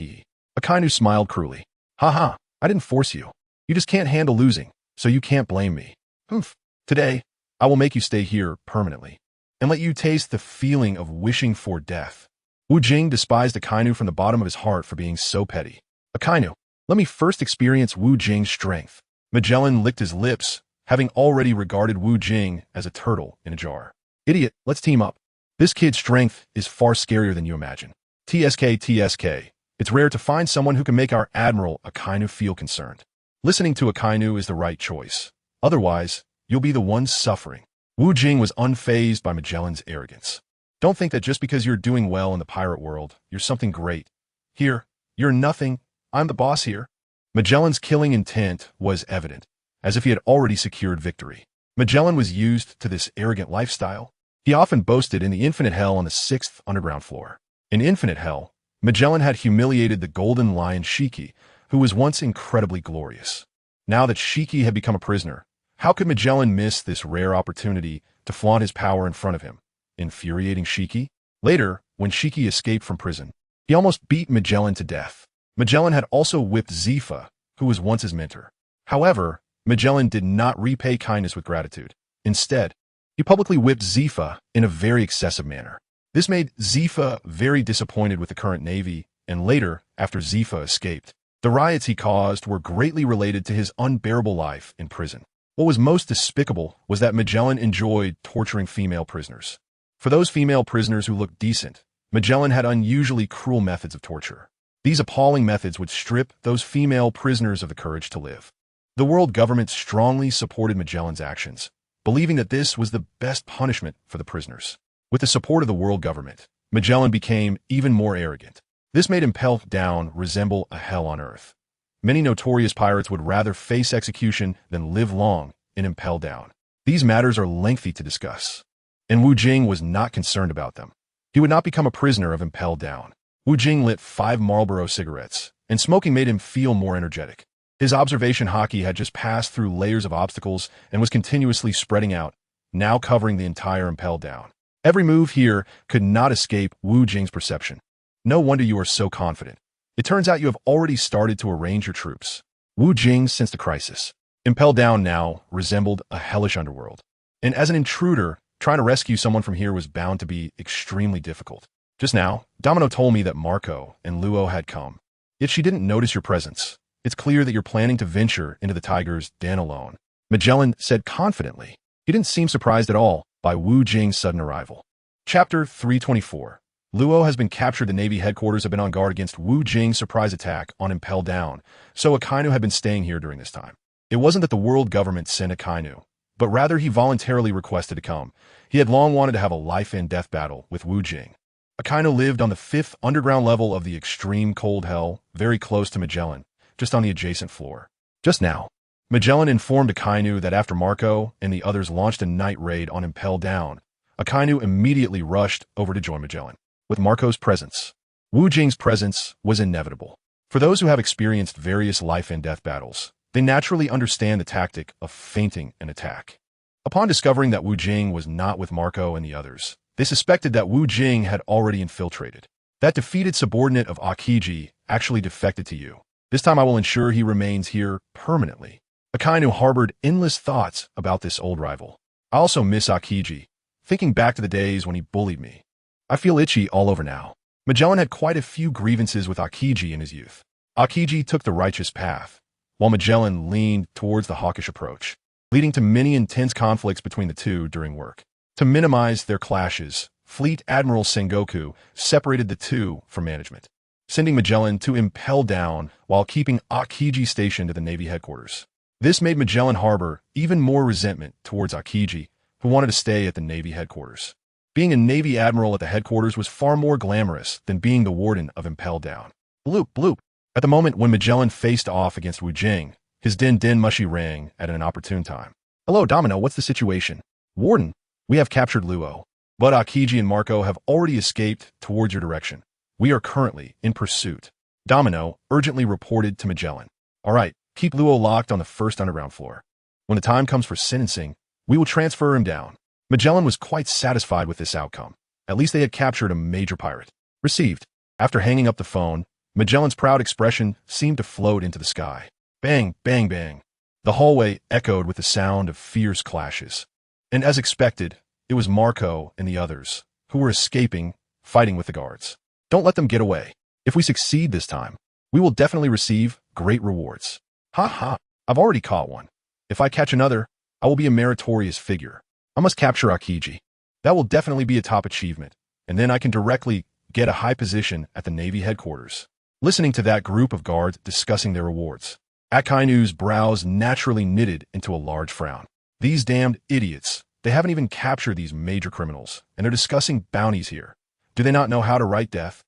Akainu smiled cruelly. Haha, I didn't force you. You just can't handle losing, so you can't blame me. Humph. Today, I will make you stay here permanently, and let you taste the feeling of wishing for death. Wu Jing despised Akainu from the bottom of his heart for being so petty. Akainu, let me first experience Wu Jing's strength. Magellan licked his lips, having already regarded Wu Jing as a turtle in a jar. Idiot, let's team up. This kid's strength is far scarier than you imagine. TSK. It's rare to find someone who can make our Admiral Akainu feel concerned. Listening to Akainu is the right choice. Otherwise, you'll be the one suffering. Wu Jing was unfazed by Magellan's arrogance. Don't think that just because you're doing well in the pirate world, you're something great. Here, you're nothing. I'm the boss here. Magellan's killing intent was evident, as if he had already secured victory. Magellan was used to this arrogant lifestyle. He often boasted in the Infinite Hell on the 6th underground floor. In Infinite Hell, Magellan had humiliated the Golden Lion Shiki, who was once incredibly glorious. Now that Shiki had become a prisoner, how could Magellan miss this rare opportunity to flaunt his power in front of him? Infuriating Shiki? Later, when Shiki escaped from prison, he almost beat Magellan to death. Magellan had also whipped Zifa, who was once his mentor. However, Magellan did not repay kindness with gratitude. Instead, he publicly whipped Zifa in a very excessive manner. This made Zifa very disappointed with the current navy, and later, after Zifa escaped, the riots he caused were greatly related to his unbearable life in prison. What was most despicable was that Magellan enjoyed torturing female prisoners. For those female prisoners who looked decent, Magellan had unusually cruel methods of torture. These appalling methods would strip those female prisoners of the courage to live. The world government strongly supported Magellan's actions, believing that this was the best punishment for the prisoners. With the support of the world government, Magellan became even more arrogant. This made Impel Down resemble a hell on earth. Many notorious pirates would rather face execution than live long in Impel Down. These matters are lengthy to discuss, and Wu Jing was not concerned about them. He would not become a prisoner of impelled down. Wu Jing lit 5 Marlboro cigarettes, and smoking made him feel more energetic. His observation hockey had just passed through layers of obstacles and was continuously spreading out, now covering the entire impelled down. Every move here could not escape Wu Jing's perception. No wonder you are so confident. It turns out you have already started to arrange your troops. Wu Jing sensed the crisis. Impelled down now resembled a hellish underworld. And as an intruder, trying to rescue someone from here was bound to be extremely difficult. Just now, Domino told me that Marco and Luo had come. Yet she didn't notice your presence. It's clear that you're planning to venture into the tiger's den alone, Magellan said confidently. He didn't seem surprised at all by Wu Jing's sudden arrival. Chapter 324. Luo has been captured. The Navy headquarters have been on guard against Wu Jing's surprise attack on Impelled Down, so Akainu had been staying here during this time. It wasn't that the world government sent Akainu, but rather he voluntarily requested to come. He had long wanted to have a life-and-death battle with Wu Jing. Akainu lived on the 5th underground level of the extreme cold hell, very close to Magellan, just on the adjacent floor. Just now, Magellan informed Akainu that after Marco and the others launched a night raid on Impelled Down, Akainu immediately rushed over to join Magellan. With Marco's presence, Wu Jing's presence was inevitable. For those who have experienced various life-and-death battles, they naturally understand the tactic of feinting an attack. Upon discovering that Wu Jing was not with Marco and the others, they suspected that Wu Jing had already infiltrated. That defeated subordinate of Akiji actually defected to you. This time I will ensure he remains here permanently. Akainu harbored endless thoughts about this old rival. I also miss Akiji, thinking back to the days when he bullied me. I feel itchy all over now. Magellan had quite a few grievances with Akiji in his youth. Akiji took the righteous path, while Magellan leaned towards the hawkish approach, leading to many intense conflicts between the two during work. To minimize their clashes, Fleet Admiral Sengoku separated the two from management, sending Magellan to Impel Down while keeping Akiji stationed at the Navy headquarters. This made Magellan harbor even more resentment towards Akiji, who wanted to stay at the Navy headquarters. Being a Navy admiral at the headquarters was far more glamorous than being the warden of Impel Down. Bloop, bloop. At the moment when Magellan faced off against Wu Jing, his din mushy rang at an opportune time. Hello, Domino, what's the situation? Warden, we have captured Luo, but Akiji and Marco have already escaped towards your direction. We are currently in pursuit. Domino urgently reported to Magellan. All right, keep Luo locked on the 1st underground floor. When the time comes for sentencing, we will transfer him down. Magellan was quite satisfied with this outcome. At least they had captured a major pirate. Received. After hanging up the phone, Magellan's proud expression seemed to float into the sky. Bang, bang, bang. The hallway echoed with the sound of fierce clashes. And as expected, it was Marco and the others, who were escaping, fighting with the guards. Don't let them get away. If we succeed this time, we will definitely receive great rewards. Ha ha, I've already caught one. If I catch another, I will be a meritorious figure. I must capture Akiji. That will definitely be a top achievement, and then I can directly get a high position at the Navy headquarters. Listening to that group of guards discussing their rewards, Akainu's brows naturally knitted into a large frown. These damned idiots, they haven't even captured these major criminals, and they're discussing bounties here. Do they not know how to write death?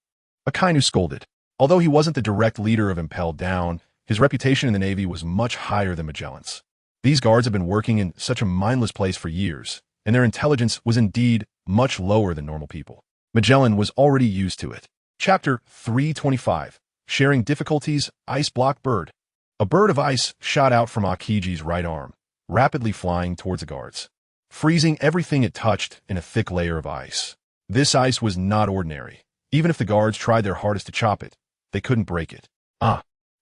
Akainu scolded. Although he wasn't the direct leader of Impelled Down, his reputation in the Navy was much higher than Magellan's. These guards have been working in such a mindless place for years, and their intelligence was indeed much lower than normal people. Magellan was already used to it. Chapter 325. Sharing Difficulties, Ice Block Bird. A bird of ice shot out from Akiji's right arm, rapidly flying towards the guards, freezing everything it touched in a thick layer of ice. This ice was not ordinary. Even if the guards tried their hardest to chop it, they couldn't break it.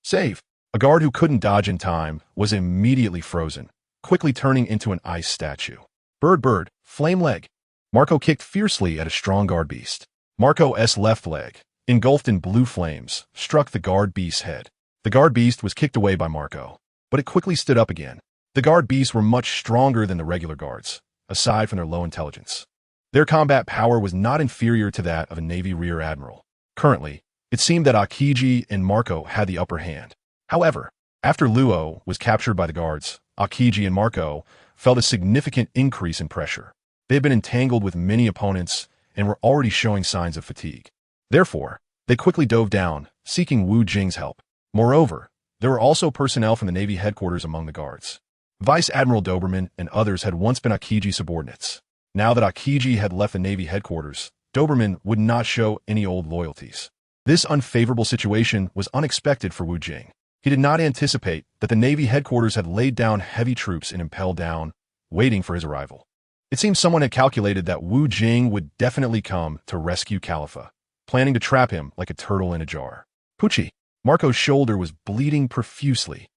Save! A guard who couldn't dodge in time was immediately frozen, quickly turning into an ice statue. Bird, flame leg. Marco kicked fiercely at a strong guard beast. Marco's left leg, engulfed in blue flames, struck the guard beast's head. The guard beast was kicked away by Marco, but it quickly stood up again. The guard beasts were much stronger than the regular guards, aside from their low intelligence. Their combat power was not inferior to that of a Navy rear admiral. Currently, it seemed that Akiji and Marco had the upper hand. However, after Luo was captured by the guards, Akiji and Marco felt a significant increase in pressure. They had been entangled with many opponents and were already showing signs of fatigue. Therefore, they quickly dove down, seeking Wu Jing's help. Moreover, there were also personnel from the Navy headquarters among the guards. Vice Admiral Doberman and others had once been Akiji subordinates. Now that Akiji had left the Navy headquarters, Doberman would not show any old loyalties. This unfavorable situation was unexpected for Wu Jing. He did not anticipate that the Navy headquarters had laid down heavy troops in Impel Down, waiting for his arrival. It seems someone had calculated that Wu Jing would definitely come to rescue Khalifa, planning to trap him like a turtle in a jar. Poochie. Marco's shoulder was bleeding profusely.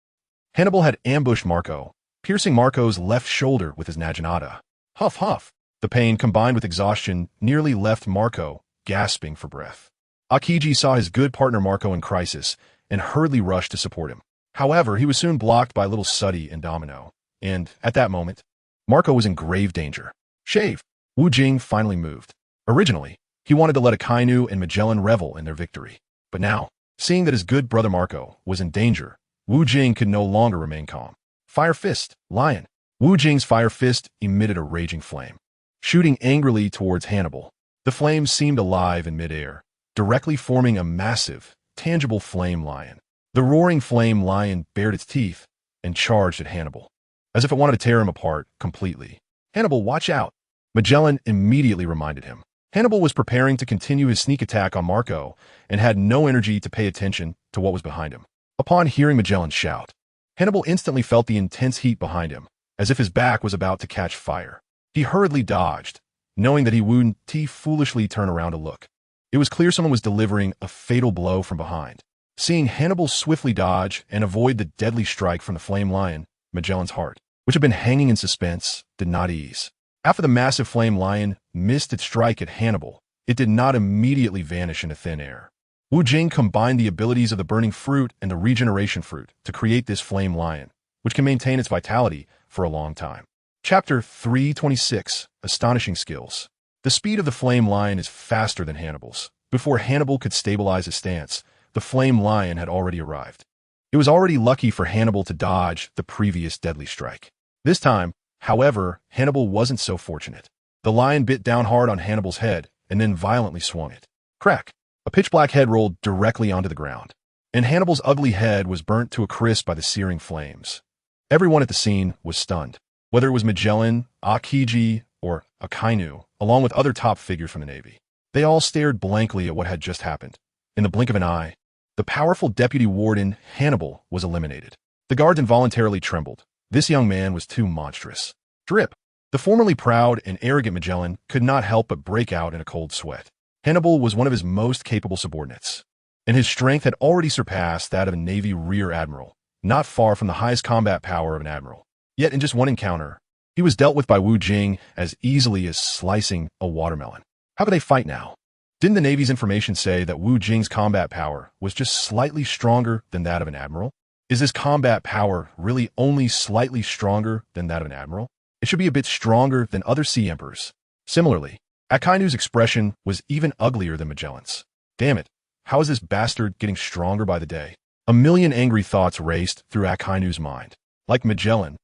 Hannibal had ambushed Marco, piercing Marco's left shoulder with his naginata. Huff, huff. The pain, combined with exhaustion, nearly left Marco, gasping for breath. Akiji saw his good partner Marco in crisis and hurriedly rushed to support him. However, he was soon blocked by little Suddy and Domino, and, at that moment, Marco was in grave danger. Shave. Wu Jing finally moved. Originally, he wanted to let Akainu and Magellan revel in their victory. But now, seeing that his good brother Marco was in danger, Wu Jing could no longer remain calm. Fire Fist, Lion. Wu Jing's Fire Fist emitted a raging flame, shooting angrily towards Hannibal. The flames seemed alive in midair, directly forming a massive, tangible flame lion. The roaring flame lion bared its teeth and charged at Hannibal, as if it wanted to tear him apart completely. Hannibal, watch out! Magellan immediately reminded him. Hannibal was preparing to continue his sneak attack on Marco and had no energy to pay attention to what was behind him. Upon hearing Magellan shout, Hannibal instantly felt the intense heat behind him, as if his back was about to catch fire. He hurriedly dodged, knowing that he wouldn't foolishly turn around to look. It was clear someone was delivering a fatal blow from behind. Seeing Hannibal swiftly dodge and avoid the deadly strike from the flame lion, Magellan's heart, which had been hanging in suspense, did not ease. After the massive flame lion missed its strike at Hannibal, it did not immediately vanish into thin air. Wu Jing combined the abilities of the burning fruit and the regeneration fruit to create this flame lion, which can maintain its vitality for a long time. Chapter 326, Astonishing Skills. The speed of the flame lion is faster than Hannibal's. Before Hannibal could stabilize his stance, the flame lion had already arrived. It was already lucky for Hannibal to dodge the previous deadly strike. This time, however, Hannibal wasn't so fortunate. The lion bit down hard on Hannibal's head and then violently swung it. Crack! A pitch-black head rolled directly onto the ground, and Hannibal's ugly head was burnt to a crisp by the searing flames. Everyone at the scene was stunned, whether it was Magellan, Akiji, or Akainu, along with other top figures from the Navy. They all stared blankly at what had just happened. In the blink of an eye, the powerful deputy warden, Hannibal, was eliminated. The guards involuntarily trembled. This young man was too monstrous. Drip! The formerly proud and arrogant Magellan could not help but break out in a cold sweat. Hannibal was one of his most capable subordinates, and his strength had already surpassed that of a Navy rear admiral, not far from the highest combat power of an admiral. Yet in just one encounter, he was dealt with by Wu Jing as easily as slicing a watermelon. How could they fight now? Didn't the Navy's information say that Wu Jing's combat power was just slightly stronger than that of an admiral? Is this combat power really only slightly stronger than that of an admiral? It should be a bit stronger than other sea emperors. Similarly, Akainu's expression was even uglier than Magellan's. Damn it, how is this bastard getting stronger by the day? A million angry thoughts raced through Akainu's mind. Like Magellan,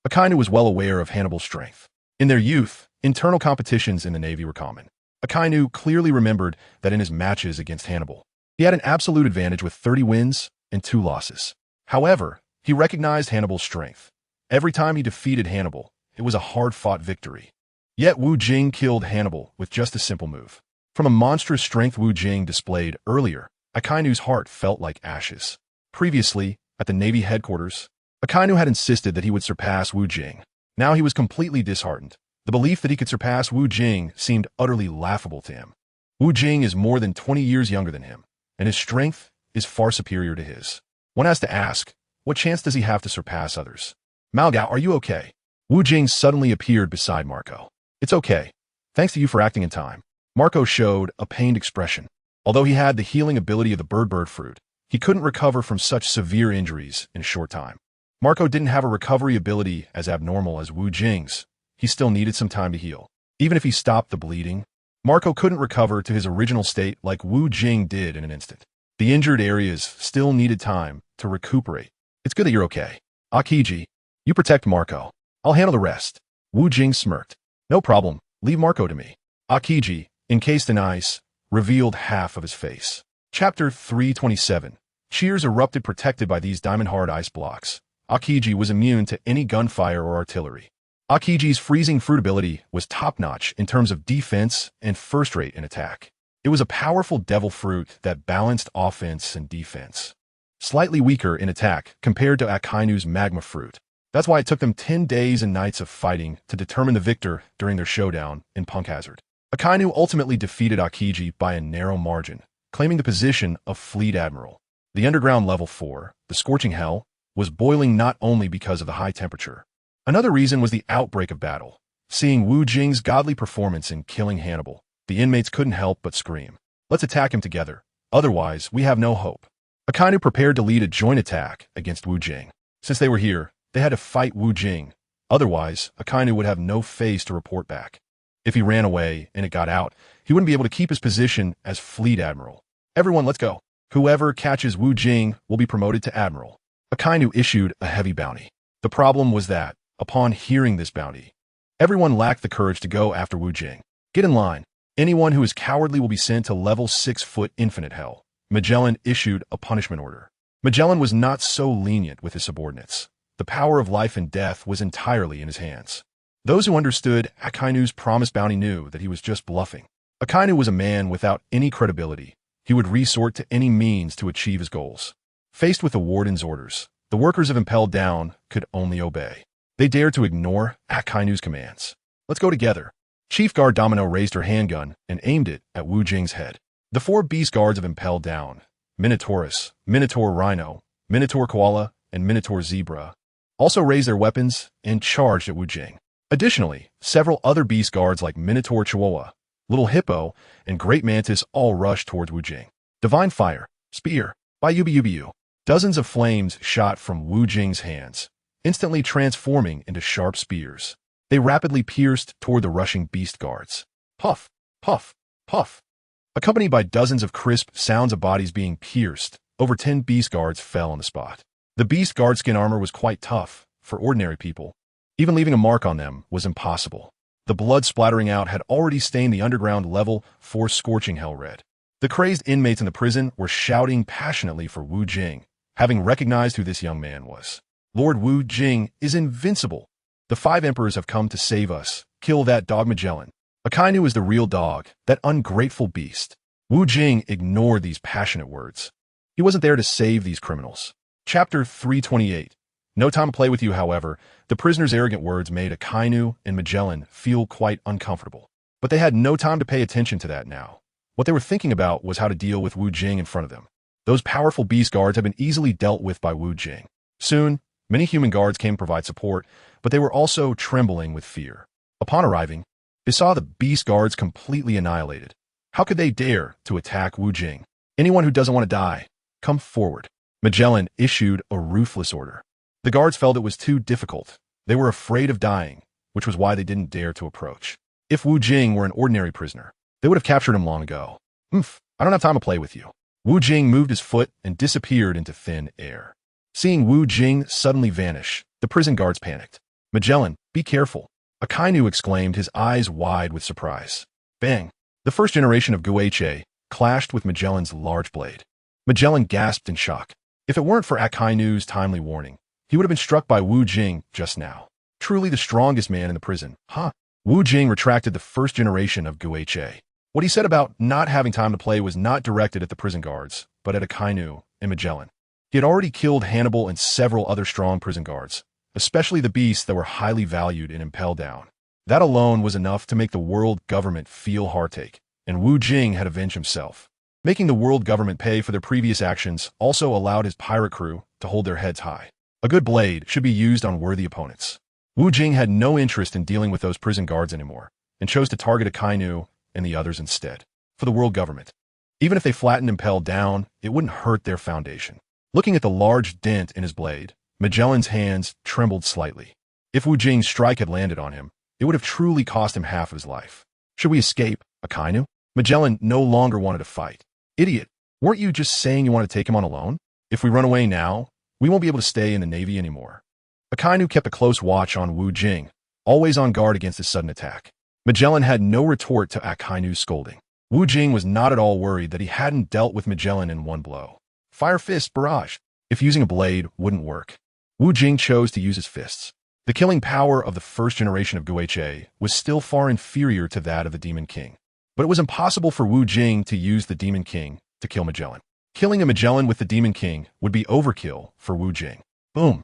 Akainu was well aware of Hannibal's strength. In their youth, internal competitions in the Navy were common. Akainu clearly remembered that in his matches against Hannibal, he had an absolute advantage with 30 wins and 2 losses. However, he recognized Hannibal's strength. Every time he defeated Hannibal, it was a hard-fought victory. Yet Wu Jing killed Hannibal with just a simple move. From a monstrous strength Wu Jing displayed earlier, Akainu's heart felt like ashes. Previously, at the Navy headquarters, Akainu had insisted that he would surpass Wu Jing. Now he was completely disheartened. The belief that he could surpass Wu Jing seemed utterly laughable to him. Wu Jing is more than 20 years younger than him, and his strength is far superior to his. One has to ask, what chance does he have to surpass others? Malgao, are you okay? Wu Jing suddenly appeared beside Marco. It's okay. Thanks to you for acting in time. Marco showed a pained expression. Although he had the healing ability of the bird fruit, he couldn't recover from such severe injuries in a short time. Marco didn't have a recovery ability as abnormal as Wu Jing's. He still needed some time to heal. Even if he stopped the bleeding, Marco couldn't recover to his original state like Wu Jing did in an instant. The injured areas still needed time to recuperate. It's good that you're okay. Akiji, you protect Marco. I'll handle the rest. Wu Jing smirked. No problem. Leave Marco to me. Akiji, encased in ice, revealed half of his face. Chapter 327. Cheers erupted protected by these diamond-hard ice blocks. Akiji was immune to any gunfire or artillery. Akiji's freezing fruit ability was top-notch in terms of defense and first-rate in attack. It was a powerful devil fruit that balanced offense and defense. Slightly weaker in attack compared to Akainu's magma fruit. That's why it took them 10 days and nights of fighting to determine the victor during their showdown in Punk Hazard. Akainu ultimately defeated Akiji by a narrow margin, claiming the position of Fleet Admiral. The underground level 4, the Scorching Hell, was boiling not only because of the high temperature. Another reason was the outbreak of battle. Seeing Wu Jing's godly performance in killing Hannibal, the inmates couldn't help but scream, "Let's attack him together, otherwise we have no hope." Akainu prepared to lead a joint attack against Wu Jing. Since they were here, they had to fight Wu Jing, otherwise Akainu would have no face to report back. If he ran away and it got out, he wouldn't be able to keep his position as Fleet Admiral. "Everyone, let's go. Whoever catches Wu Jing will be promoted to Admiral." Akainu issued a heavy bounty. The problem was that, upon hearing this bounty, everyone lacked the courage to go after Wu Jing. "Get in line. Anyone who is cowardly will be sent to level 6-foot infinite hell." Magellan issued a punishment order. Magellan was not so lenient with his subordinates. The power of life and death was entirely in his hands. Those who understood Akainu's promised bounty knew that he was just bluffing. Akainu was a man without any credibility. He would resort to any means to achieve his goals. Faced with the warden's orders, the workers of Impelled Down could only obey. They dared to ignore Akainu's commands. "Let's go together." Chief Guard Domino raised her handgun and aimed it at Wu Jing's head. The 4 beast guards of Impelled Down, Minotaurus, Minotaur Rhino, Minotaur Koala, and Minotaur Zebra, also raised their weapons and charged at Wu Jing. Additionally, several other beast guards like Minotaur Chihuahua, Little Hippo, and Great Mantis all rushed towards Wu Jing. Divine Fire, Spear, by Ubu. Dozens of flames shot from Wu Jing's hands, instantly transforming into sharp spears. They rapidly pierced toward the rushing beast guards. Puff, puff, puff. Accompanied by dozens of crisp sounds of bodies being pierced, over 10 beast guards fell on the spot. The beast guard skin armor was quite tough for ordinary people. Even leaving a mark on them was impossible. The blood splattering out had already stained the underground level 4 Scorching Hell red. The crazed inmates in the prison were shouting passionately for Wu Jing, having recognized who this young man was. "Lord Wu Jing is invincible. The 5 emperors have come to save us. Kill that dog Magellan. Akainu is the real dog, that ungrateful beast." Wu Jing ignored these passionate words. He wasn't there to save these criminals. Chapter 328. No time to play with you, however. The prisoner's arrogant words made Akainu and Magellan feel quite uncomfortable. But they had no time to pay attention to that now. What they were thinking about was how to deal with Wu Jing in front of them. Those powerful beast guards had been easily dealt with by Wu Jing. Soon, many human guards came to provide support, but they were also trembling with fear. Upon arriving, they saw the beast guards completely annihilated. How could they dare to attack Wu Jing? "Anyone who doesn't want to die, come forward." Magellan issued a ruthless order. The guards felt it was too difficult. They were afraid of dying, which was why they didn't dare to approach. If Wu Jing were an ordinary prisoner, they would have captured him long ago. I don't have time to play with you." Wu Jing moved his foot and disappeared into thin air. Seeing Wu Jing suddenly vanish, the prison guards panicked. "Magellan, be careful," Akainu exclaimed, his eyes wide with surprise. Bang! The first generation of Guache clashed with Magellan's large blade. Magellan gasped in shock. If it weren't for Akainu's timely warning, he would have been struck by Wu Jing just now. Truly the strongest man in the prison, huh? Wu Jing retracted the first generation of Guache. What he said about not having time to play was not directed at the prison guards, but at Akainu and Magellan. He had already killed Hannibal and several other strong prison guards, especially the beasts that were highly valued in Impelled Down. That alone was enough to make the world government feel heartache, and Wu Jing had avenged himself. Making the world government pay for their previous actions also allowed his pirate crew to hold their heads high. A good blade should be used on worthy opponents. Wu Jing had no interest in dealing with those prison guards anymore, and chose to target Akainu and the others instead, for the world government. Even if they flattened Impelled Down, it wouldn't hurt their foundation. Looking at the large dent in his blade, Magellan's hands trembled slightly. If Wu Jing's strike had landed on him, it would have truly cost him half of his life. Should we escape, Akainu? Magellan no longer wanted to fight. Idiot, weren't you just saying you want to take him on alone? If we run away now, we won't be able to stay in the Navy anymore. Akainu kept a close watch on Wu Jing, always on guard against his sudden attack. Magellan had no retort to Akainu's scolding. Wu Jing was not at all worried that he hadn't dealt with Magellan in one blow. Fire Fist Barrage. If using a blade wouldn't work, Wu Jing chose to use his fists. The killing power of the first generation of Guoche was still far inferior to that of the Demon King. But it was impossible for Wu Jing to use the Demon King to kill Magellan. Killing a Magellan with the Demon King would be overkill for Wu Jing. Boom.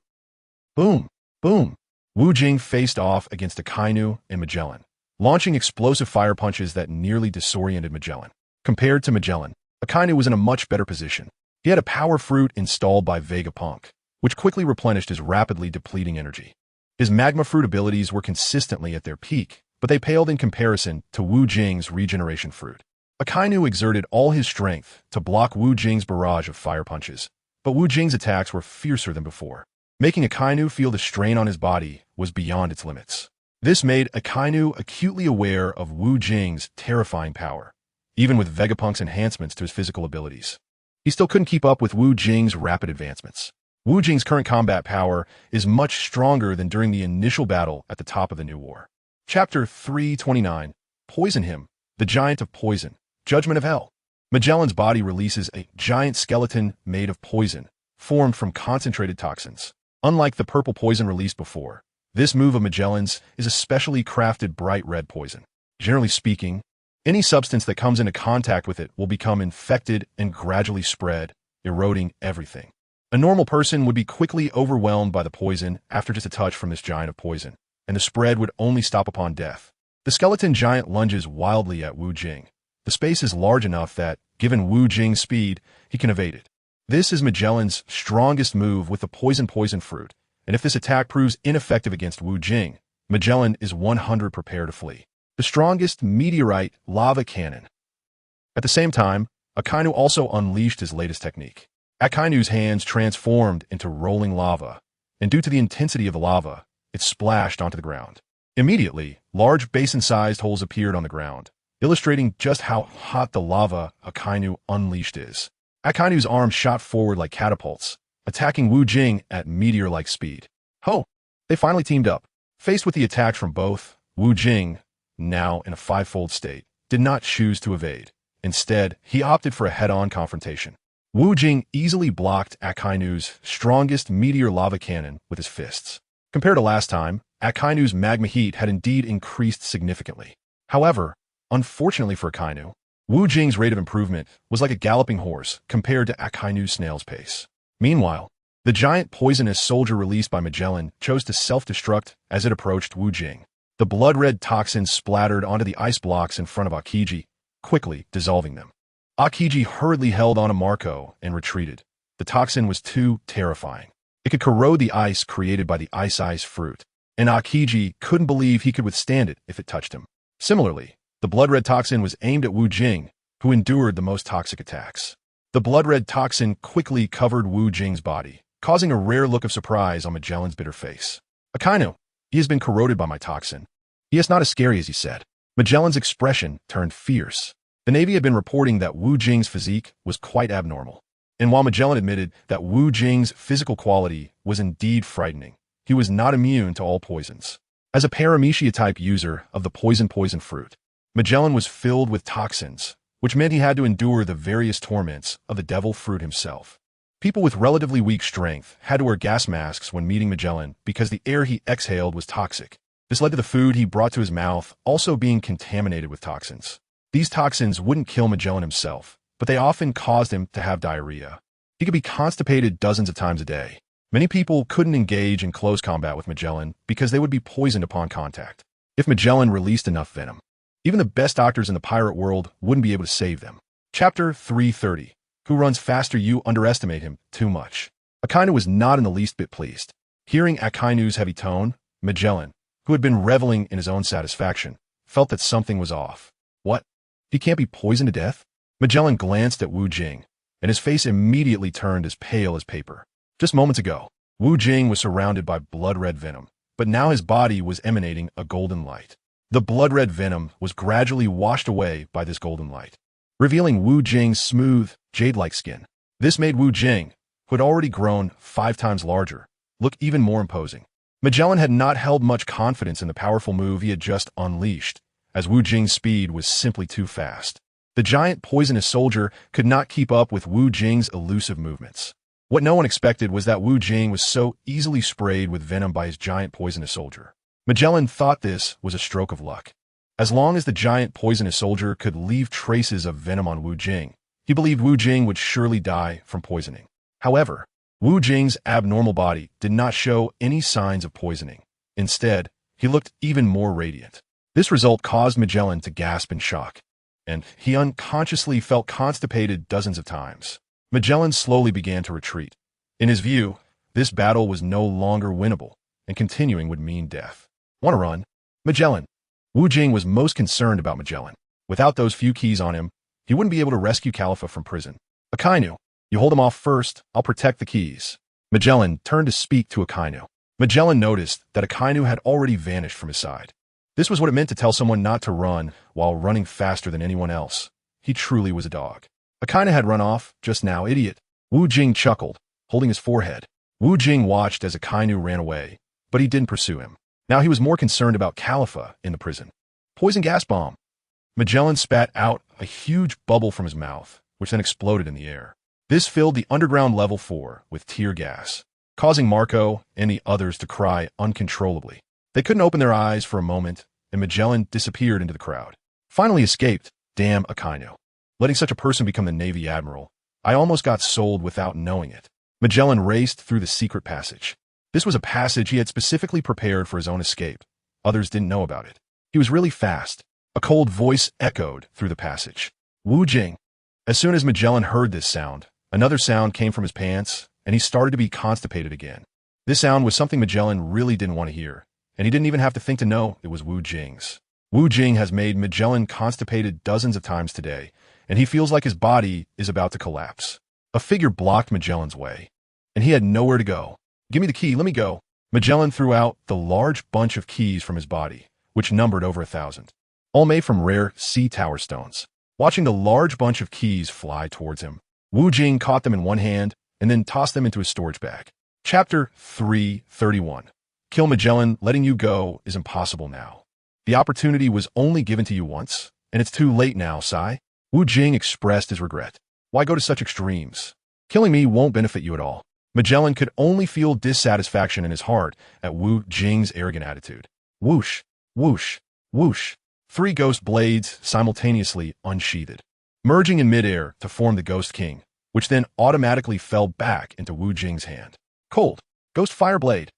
Boom. Boom. Wu Jing faced off against Akainu and Magellan, launching explosive fire punches that nearly disoriented Magellan. Compared to Magellan, Akainu was in a much better position. He had a power fruit installed by Vegapunk, which quickly replenished his rapidly depleting energy. His magma fruit abilities were consistently at their peak, but they paled in comparison to Wu Jing's regeneration fruit. Akainu exerted all his strength to block Wu Jing's barrage of fire punches, but Wu Jing's attacks were fiercer than before. Making Akainu feel the strain on his body was beyond its limits. This made Akainu acutely aware of Wu Jing's terrifying power, even with Vegapunk's enhancements to his physical abilities. He still couldn't keep up with Wu Jing's rapid advancements. Wu Jing's current combat power is much stronger than during the initial battle at the top of the New War. Chapter 329, Poison Him, the Giant of Poison, Judgment of Hell. Magellan's body releases a giant skeleton made of poison, formed from concentrated toxins. Unlike the purple poison released before, this move of Magellan's is a specially crafted bright red poison. Generally speaking, any substance that comes into contact with it will become infected and gradually spread, eroding everything. A normal person would be quickly overwhelmed by the poison after just a touch from this giant of poison, and the spread would only stop upon death. The skeleton giant lunges wildly at Wu Jing. The space is large enough that, given Wu Jing's speed, he can evade it. This is Magellan's strongest move with the poison fruit, and if this attack proves ineffective against Wu Jing, Magellan is 100% prepared to flee. The strongest meteorite lava cannon. At the same time, Akainu also unleashed his latest technique. Akainu's hands transformed into rolling lava, and due to the intensity of the lava, it splashed onto the ground. Immediately, large basin-sized holes appeared on the ground, illustrating just how hot the lava Akainu unleashed is. Akainu's arms shot forward like catapults, attacking Wu Jing at meteor-like speed. Ho! They finally teamed up. Faced with the attacks from both, Wu Jing, now in a fivefold state, did not choose to evade. Instead, he opted for a head-on confrontation. Wu Jing easily blocked Akainu's strongest meteor lava cannon with his fists. Compared to last time, Akainu's magma heat had indeed increased significantly. However, unfortunately for Akainu, Wu Jing's rate of improvement was like a galloping horse compared to Akainu's snail's pace. Meanwhile, the giant poisonous soldier released by Magellan chose to self-destruct as it approached Wu Jing. The blood-red toxin splattered onto the ice blocks in front of Akiji, quickly dissolving them. Akiji hurriedly held onto Marco and retreated. The toxin was too terrifying. It could corrode the ice created by the ice fruit, and Akiji couldn't believe he could withstand it if it touched him. Similarly, the blood-red toxin was aimed at Wu Jing, who endured the most toxic attacks. The blood-red toxin quickly covered Wu Jing's body, causing a rare look of surprise on Magellan's bitter face. Akainu, he has been corroded by my toxin. He is not as scary as he said. Magellan's expression turned fierce. The Navy had been reporting that Wu Jing's physique was quite abnormal. And while Magellan admitted that Wu Jing's physical quality was indeed frightening, he was not immune to all poisons. As a paramecia-type user of the poison fruit, Magellan was filled with toxins, which meant he had to endure the various torments of the devil fruit himself. People with relatively weak strength had to wear gas masks when meeting Magellan because the air he exhaled was toxic. This led to the food he brought to his mouth also being contaminated with toxins. These toxins wouldn't kill Magellan himself, but they often caused him to have diarrhea. He could be constipated dozens of times a day. Many people couldn't engage in close combat with Magellan because they would be poisoned upon contact. If Magellan released enough venom, even the best doctors in the pirate world wouldn't be able to save them. Chapter 330. Who runs faster? You underestimate him too much. Akainu was not in the least bit pleased. Hearing Akainu's heavy tone, Magellan, who had been reveling in his own satisfaction, felt that something was off. What? He can't be poisoned to death? Magellan glanced at Wu Jing, and his face immediately turned as pale as paper. Just moments ago, Wu Jing was surrounded by blood-red venom, but now his body was emanating a golden light. The blood-red venom was gradually washed away by this golden light, revealing Wu Jing's smooth, jade-like skin. This made Wu Jing, who had already grown 5 times larger, look even more imposing. Magellan had not held much confidence in the powerful move he had just unleashed, as Wu Jing's speed was simply too fast. The giant poisonous soldier could not keep up with Wu Jing's elusive movements. What no one expected was that Wu Jing was so easily sprayed with venom by his giant poisonous soldier. Magellan thought this was a stroke of luck. As long as the giant poisonous soldier could leave traces of venom on Wu Jing, he believed Wu Jing would surely die from poisoning. However, Wu Jing's abnormal body did not show any signs of poisoning. Instead, he looked even more radiant. This result caused Magellan to gasp in shock, and he unconsciously felt constipated dozens of times. Magellan slowly began to retreat. In his view, this battle was no longer winnable, and continuing would mean death. Want to run? Magellan. Wu Jing was most concerned about Magellan. Without those few keys on him, he wouldn't be able to rescue Khalifa from prison. Akainu, you hold him off first, I'll protect the keys. Magellan turned to speak to Akainu. Magellan noticed that Akainu had already vanished from his side. This was what it meant to tell someone not to run while running faster than anyone else. He truly was a dog. Akainu had run off just now, idiot. Wu Jing chuckled, holding his forehead. Wu Jing watched as Akainu ran away, but he didn't pursue him. Now he was more concerned about Khalifa in the prison. Poison gas bomb. Magellan spat out a huge bubble from his mouth, which then exploded in the air. This filled the underground level 4 with tear gas, causing Marco and the others to cry uncontrollably. They couldn't open their eyes for a moment, and Magellan disappeared into the crowd. Finally escaped. Damn Akainu. Letting such a person become the Navy Admiral. I almost got sold without knowing it. Magellan raced through the secret passage. This was a passage he had specifically prepared for his own escape. Others didn't know about it. He was really fast. A cold voice echoed through the passage. Wu Jing. As soon as Magellan heard this sound, another sound came from his pants, and he started to be constipated again. This sound was something Magellan really didn't want to hear, and he didn't even have to think to know it was Wu Jing's. Wu Jing has made Magellan constipated dozens of times today, and he feels like his body is about to collapse. A figure blocked Magellan's way, and he had nowhere to go. Give me the key, let me go. Magellan threw out the large bunch of keys from his body, which numbered over 1,000, all made from rare sea tower stones. Watching the large bunch of keys fly towards him, Wu Jing caught them in one hand and then tossed them into his storage bag. Chapter 331. Kill Magellan, letting you go is impossible now. The opportunity was only given to you once, and it's too late now, Sai. Wu Jing expressed his regret. Why go to such extremes? Killing me won't benefit you at all. Magellan could only feel dissatisfaction in his heart at Wu Jing's arrogant attitude. Whoosh, whoosh, whoosh. 3 ghost blades simultaneously unsheathed, merging in midair to form the Ghost King, which then automatically fell back into Wu Jing's hand. Cold, Ghost Fire Blade.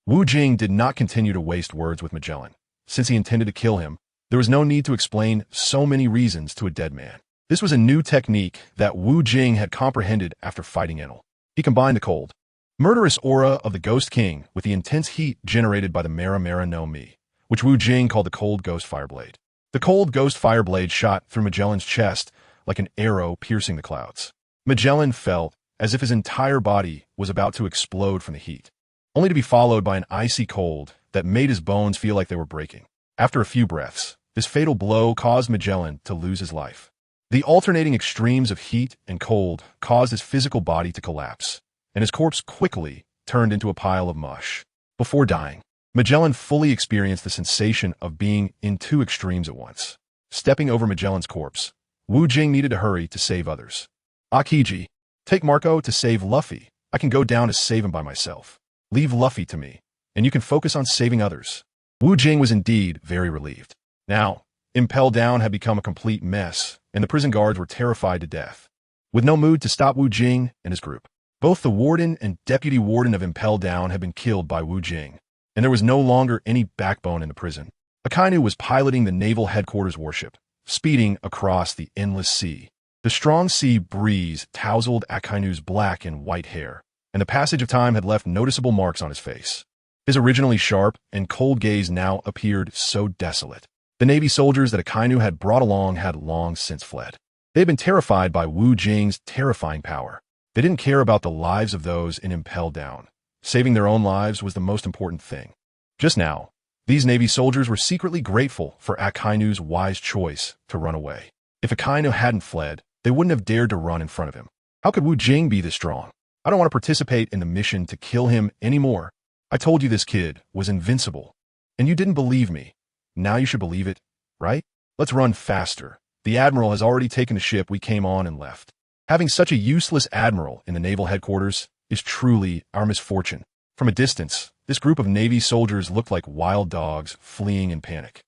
Wu Jing did not continue to waste words with Magellan. Since he intended to kill him, there was no need to explain so many reasons to a dead man. This was a new technique that Wu Jing had comprehended after fighting Enel. He combined the cold, murderous aura of the Ghost King with the intense heat generated by the Mera no Mi, which Wu Jing called the Cold Ghost Fireblade. The Cold Ghost Fireblade shot through Magellan's chest like an arrow piercing the clouds. Magellan felt as if his entire body was about to explode from the heat, only to be followed by an icy cold that made his bones feel like they were breaking. After a few breaths, this fatal blow caused Magellan to lose his life. The alternating extremes of heat and cold caused his physical body to collapse, and his corpse quickly turned into a pile of mush. Before dying, Magellan fully experienced the sensation of being in 2 extremes at once. Stepping over Magellan's corpse, Wu Jing needed to hurry to save others. Akiji, take Marco to save Luffy. I can go down to save him by myself. Leave Luffy to me, and you can focus on saving others. Wu Jing was indeed very relieved. Now, Impel Down had become a complete mess, and the prison guards were terrified to death. With no mood to stop Wu Jing and his group, both the warden and deputy warden of Impel Down had been killed by Wu Jing, and there was no longer any backbone in the prison. Akainu was piloting the naval headquarters warship, speeding across the endless sea. The strong sea breeze tousled Akainu's black and white hair, and the passage of time had left noticeable marks on his face. His originally sharp and cold gaze now appeared so desolate. The Navy soldiers that Akainu had brought along had long since fled. They had been terrified by Wu Jing's terrifying power. They didn't care about the lives of those in Impel Down. Saving their own lives was the most important thing. Just now, these Navy soldiers were secretly grateful for Akainu's wise choice to run away. If Akainu hadn't fled, they wouldn't have dared to run in front of him. How could Wu Jing be this strong? I don't want to participate in the mission to kill him anymore. I told you this kid was invincible, and you didn't believe me. Now you should believe it, right? Let's run faster. The admiral has already taken the ship we came on and left. Having such a useless admiral in the naval headquarters, is truly our misfortune. From a distance, this group of Navy soldiers looked like wild dogs fleeing in panic.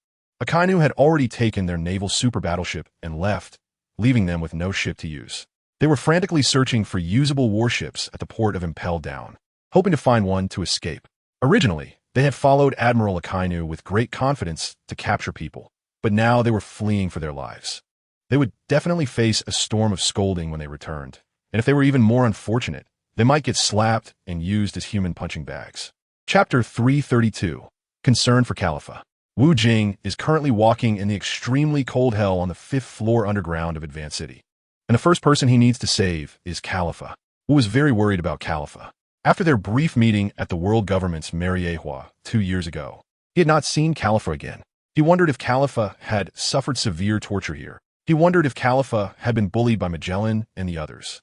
Akainu had already taken their naval super battleship and left, leaving them with no ship to use. They were frantically searching for usable warships at the port of Impel Down, hoping to find one to escape. Originally, they had followed Admiral Akainu with great confidence to capture people, but now they were fleeing for their lives. They would definitely face a storm of scolding when they returned, and if they were even more unfortunate, they might get slapped and used as human punching bags. Chapter 332. Concern for Khalifa. Wu Jing is currently walking in the extremely cold hell on the 5th floor underground of Advanced City. And the first person he needs to save is Khalifa, who was very worried about Khalifa. After their brief meeting at the world government's Miraculously 2 years ago, he had not seen Khalifa again. He wondered if Khalifa had suffered severe torture here. He wondered if Khalifa had been bullied by Magellan and the others.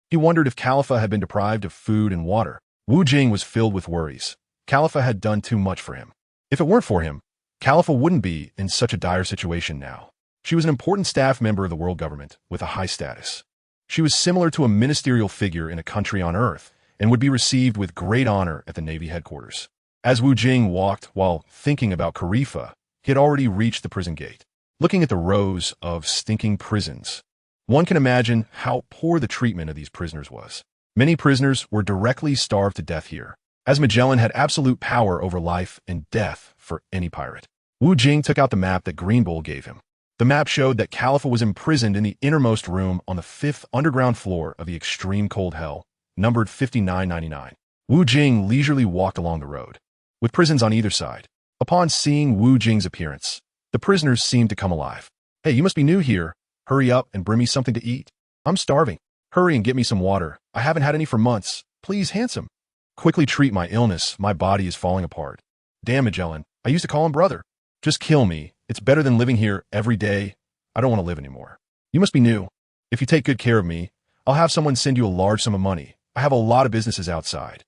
He wondered if Khalifa had been deprived of food and water. Wu Jing was filled with worries. Khalifa had done too much for him. If it weren't for him, Khalifa wouldn't be in such a dire situation now. She was an important staff member of the world government with a high status. She was similar to a ministerial figure in a country on Earth and would be received with great honor at the Navy headquarters. As Wu Jing walked while thinking about Khalifa, he had already reached the prison gate. Looking at the rows of stinking prisons, one can imagine how poor the treatment of these prisoners was. Many prisoners were directly starved to death here, as Magellan had absolute power over life and death for any pirate. Wu Jing took out the map that Green Bull gave him. The map showed that Khalifa was imprisoned in the innermost room on the 5th underground floor of the extreme cold hell, numbered 5999. Wu Jing leisurely walked along the road, with prisons on either side. Upon seeing Wu Jing's appearance, the prisoners seemed to come alive. "Hey, you must be new here. Hurry up and bring me something to eat. I'm starving. Hurry and get me some water. I haven't had any for months. Please, handsome. Quickly treat my illness. My body is falling apart. Damn Magellan. I used to call him brother. Just kill me. It's better than living here every day. I don't want to live anymore. You must be new. If you take good care of me, I'll have someone send you a large sum of money. I have a lot of businesses outside."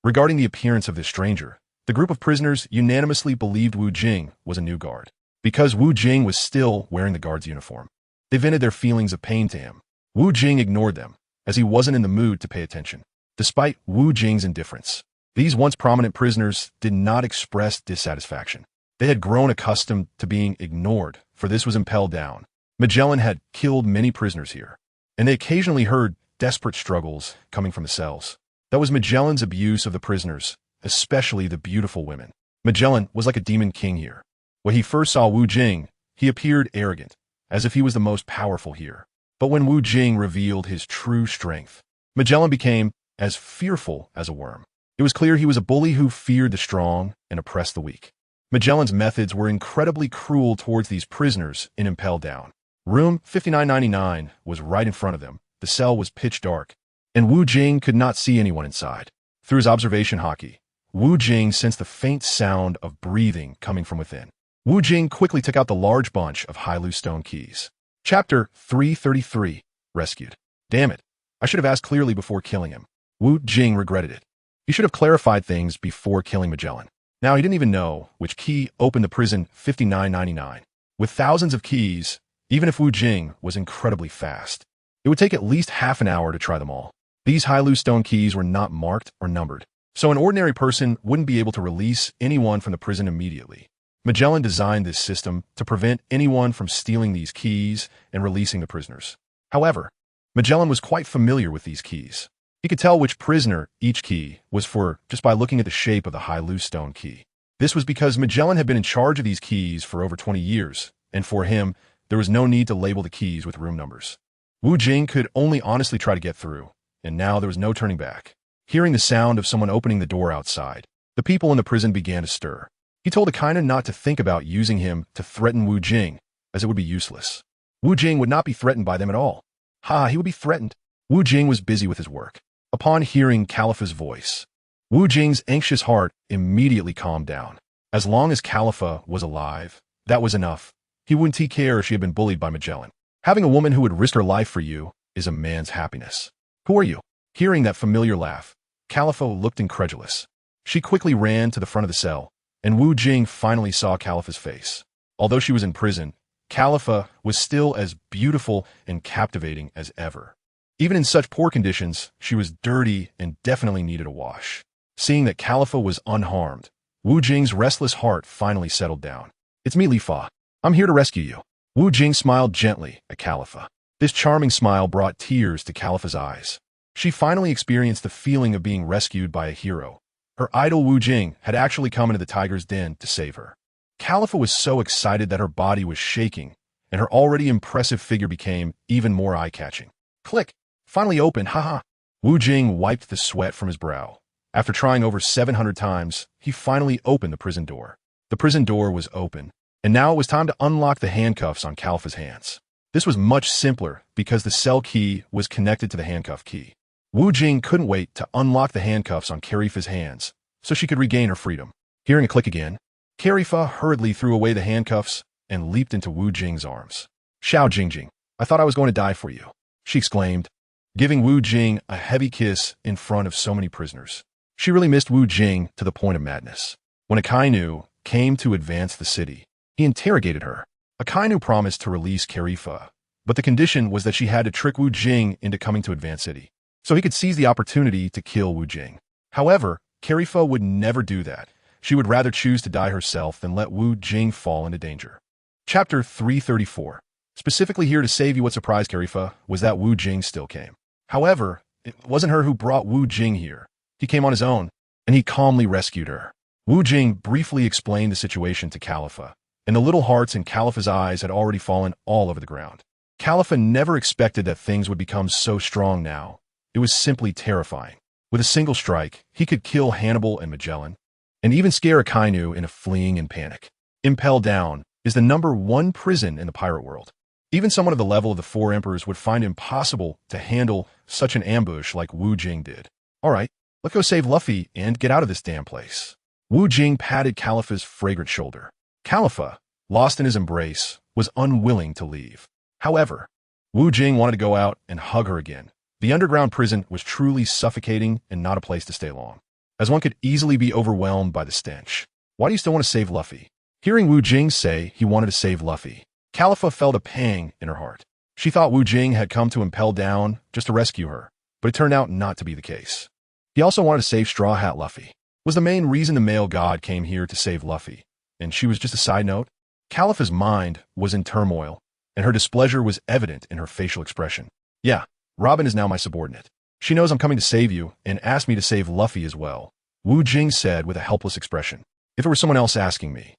Regarding the appearance of this stranger, the group of prisoners unanimously believed Wu Jing was a new guard, because Wu Jing was still wearing the guard's uniform. They vented their feelings of pain to him. Wu Jing ignored them, as he wasn't in the mood to pay attention. Despite Wu Jing's indifference, these once prominent prisoners did not express dissatisfaction. They had grown accustomed to being ignored, for this was Impel Down. Magellan had killed many prisoners here, and they occasionally heard desperate struggles coming from the cells. That was Magellan's abuse of the prisoners, especially the beautiful women. Magellan was like a demon king here. When he first saw Wu Jing, he appeared arrogant, as if he was the most powerful here. But when Wu Jing revealed his true strength, Magellan became as fearful as a worm. It was clear he was a bully who feared the strong and oppressed the weak. Magellan's methods were incredibly cruel towards these prisoners in Impel Down. Room 5999 was right in front of them. The cell was pitch dark, and Wu Jing could not see anyone inside. Through his observation hockey, Wu Jing sensed the faint sound of breathing coming from within. Wu Jing quickly took out the large bunch of high-loose stone keys. Chapter 333. Rescued. Damn it. I should have asked clearly before killing him. Wu Jing regretted it. He should have clarified things before killing Magellan. Now he didn't even know which key opened the prison 5999. With thousands of keys, even if Wu Jing was incredibly fast, it would take at least half an hour to try them all. These high-loose stone keys were not marked or numbered, so an ordinary person wouldn't be able to release anyone from the prison immediately. Magellan designed this system to prevent anyone from stealing these keys and releasing the prisoners. However, Magellan was quite familiar with these keys. He could tell which prisoner each key was for just by looking at the shape of the high-loose stone key. This was because Magellan had been in charge of these keys for over 20 years, and for him, there was no need to label the keys with room numbers. Wu Jing could only honestly try to get through, and now there was no turning back. Hearing the sound of someone opening the door outside, the people in the prison began to stir. He told Akainu not to think about using him to threaten Wu Jing, as it would be useless. Wu Jing would not be threatened by them at all. He would be threatened. Wu Jing was busy with his work. Upon hearing Khalifa's voice, Wu Jing's anxious heart immediately calmed down. As long as Khalifa was alive, that was enough. He wouldn't care if she had been bullied by Magellan. Having a woman who would risk her life for you is a man's happiness. Who are you? Hearing that familiar laugh, Khalifa looked incredulous. She quickly ran to the front of the cell, and Wu Jing finally saw Khalifa's face. Although she was in prison, Khalifa was still as beautiful and captivating as ever. Even in such poor conditions, she was dirty and definitely needed a wash. Seeing that Khalifa was unharmed, Wu Jing's restless heart finally settled down. "It's me, Li Fa. I'm here to rescue you." Wu Jing smiled gently at Khalifa. This charming smile brought tears to Khalifa's eyes. She finally experienced the feeling of being rescued by a hero. Her idol Wu Jing had actually come into the tiger's den to save her. Khalifa was so excited that her body was shaking, and her already impressive figure became even more eye-catching. Click! Finally open, haha! Wu Jing wiped the sweat from his brow. After trying over 700 times, he finally opened the prison door. The prison door was open, and now it was time to unlock the handcuffs on Khalifa's hands. This was much simpler because the cell key was connected to the handcuff key. Wu Jing couldn't wait to unlock the handcuffs on Khalifa's hands so she could regain her freedom. Hearing a click again, Khalifa hurriedly threw away the handcuffs and leaped into Wu Jing's arms. "Xiao Jingjing, I thought I was going to die for you," she exclaimed, giving Wu Jing a heavy kiss in front of so many prisoners. She really missed Wu Jing to the point of madness. When Akainu came to advance the city, he interrogated her. Akainu promised to release Khalifa, but the condition was that she had to trick Wu Jing into coming to Advance City, so he could seize the opportunity to kill Wu Jing. However, Khalifa would never do that. She would rather choose to die herself than let Wu Jing fall into danger. Chapter 334. Specifically here to save you. What surprised Khalifa was that Wu Jing still came. However, it wasn't her who brought Wu Jing here. He came on his own, and he calmly rescued her. Wu Jing briefly explained the situation to Khalifa, and the little hearts in Khalifa's eyes had already fallen all over the ground. Khalifa never expected that things would become so strong now. It was simply terrifying. With a single strike, he could kill Hannibal and Magellan, and even scare Akainu into fleeing in panic. Impel Down is the #1 prison in the pirate world. Even someone of the level of the Four Emperors would find it impossible to handle such an ambush like Wu Jing did. "All right, let's go save Luffy and get out of this damn place." Wu Jing patted Khalifa's fragrant shoulder. Khalifa, lost in his embrace, was unwilling to leave. However, Wu Jing wanted to go out and hug her again. The underground prison was truly suffocating and not a place to stay long, as one could easily be overwhelmed by the stench. "Why do you still want to save Luffy?" Hearing Wu Jing say he wanted to save Luffy, Khalifa felt a pang in her heart. She thought Wu Jing had come to Impel Down just to rescue her, but it turned out not to be the case. He also wanted to save Straw Hat Luffy. Was the main reason the male god came here to save Luffy, and she was just a side note? Khalifa's mind was in turmoil, and her displeasure was evident in her facial expression. "Yeah, Robin is now my subordinate. She knows I'm coming to save you and asked me to save Luffy as well," Wu Jing said with a helpless expression. "If it were someone else asking me,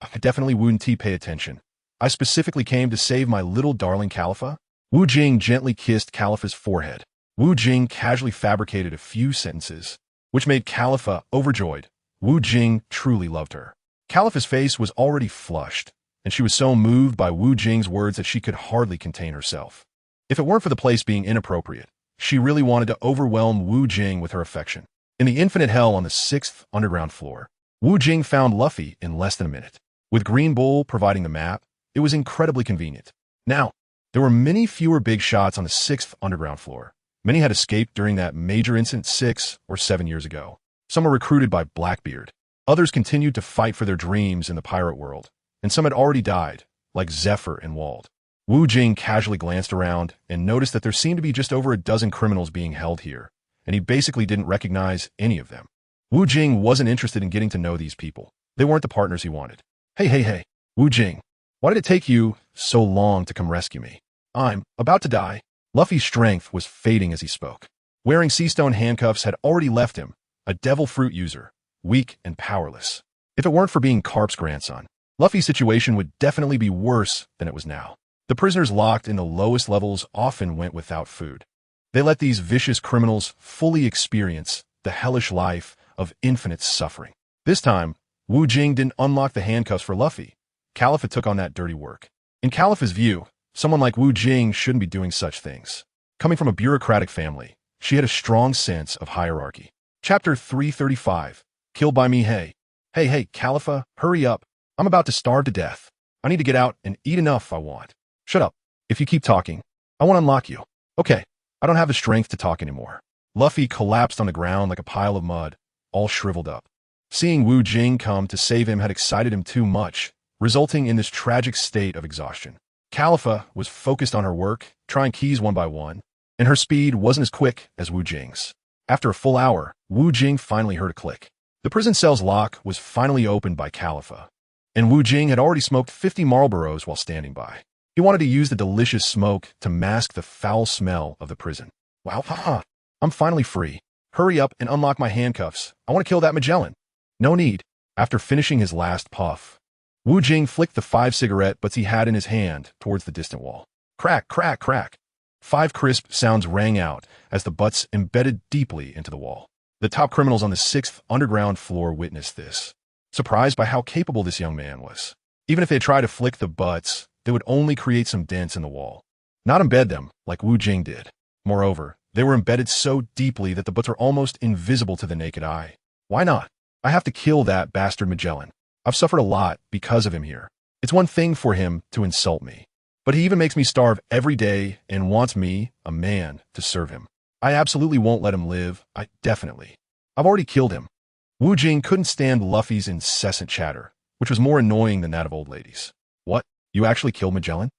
I definitely wouldn't pay attention. I specifically came to save my little darling Khalifa." Wu Jing gently kissed Khalifa's forehead. Wu Jing casually fabricated a few sentences, which made Khalifa overjoyed. Wu Jing truly loved her. Khalifa's face was already flushed, and she was so moved by Wu Jing's words that she could hardly contain herself. If it weren't for the place being inappropriate, she really wanted to overwhelm Wu Jing with her affection. In the infinite hell on the 6th underground floor, Wu Jing found Luffy in less than a minute. With Green Bull providing the map, it was incredibly convenient. Now, there were many fewer big shots on the 6th underground floor. Many had escaped during that major incident 6 or 7 years ago. Some were recruited by Blackbeard. Others continued to fight for their dreams in the pirate world, and some had already died, like Zephyr and Wald. Wu Jing casually glanced around and noticed that there seemed to be just over a dozen criminals being held here, and he basically didn't recognize any of them. Wu Jing wasn't interested in getting to know these people. They weren't the partners he wanted. Hey, Wu Jing, why did it take you so long to come rescue me? I'm about to die." Luffy's strength was fading as he spoke. Wearing Seastone handcuffs had already left him, a devil fruit user, weak and powerless. If it weren't for being Carp's grandson, Luffy's situation would definitely be worse than it was now. The prisoners locked in the lowest levels often went without food. They let these vicious criminals fully experience the hellish life of infinite suffering. This time, Wu Jing didn't unlock the handcuffs for Luffy. Khalifa took on that dirty work. In Khalifa's view, someone like Wu Jing shouldn't be doing such things. Coming from a bureaucratic family, she had a strong sense of hierarchy. Chapter 335. Killed by me. Hey, Khalifa, hurry up. I'm about to starve to death. I need to get out and eat enough I want. Shut up. If you keep talking, I won't unlock you. Okay, I don't have the strength to talk anymore. Luffy collapsed on the ground like a pile of mud, all shriveled up. Seeing Wu Jing come to save him had excited him too much, resulting in this tragic state of exhaustion. Khalifa was focused on her work, trying keys one by one, and her speed wasn't as quick as Wu Jing's. After a full hour, Wu Jing finally heard a click. The prison cell's lock was finally opened by Khalifa, and Wu Jing had already smoked 50 Marlboros while standing by. He wanted to use the delicious smoke to mask the foul smell of the prison. Wow, haha, I'm finally free. Hurry up and unlock my handcuffs. I want to kill that Magellan. No need. After finishing his last puff, Wu Jing flicked the 5 cigarette butts he had in his hand towards the distant wall. Crack, crack, crack. 5 crisp sounds rang out as the butts embedded deeply into the wall. The top criminals on the 6th underground floor witnessed this, surprised by how capable this young man was. Even if they tried to flick the butts, they would only create some dents in the wall, not embed them like Wu Jing did. Moreover, they were embedded so deeply that the butts are almost invisible to the naked eye. Why not? I have to kill that bastard Magellan. I've suffered a lot because of him here. It's one thing for him to insult me, but he even makes me starve every day and wants me, a man, to serve him. I absolutely won't let him live. I've already killed him. Wu Jing couldn't stand Luffy's incessant chatter, which was more annoying than that of old ladies. What? You actually killed Magellan?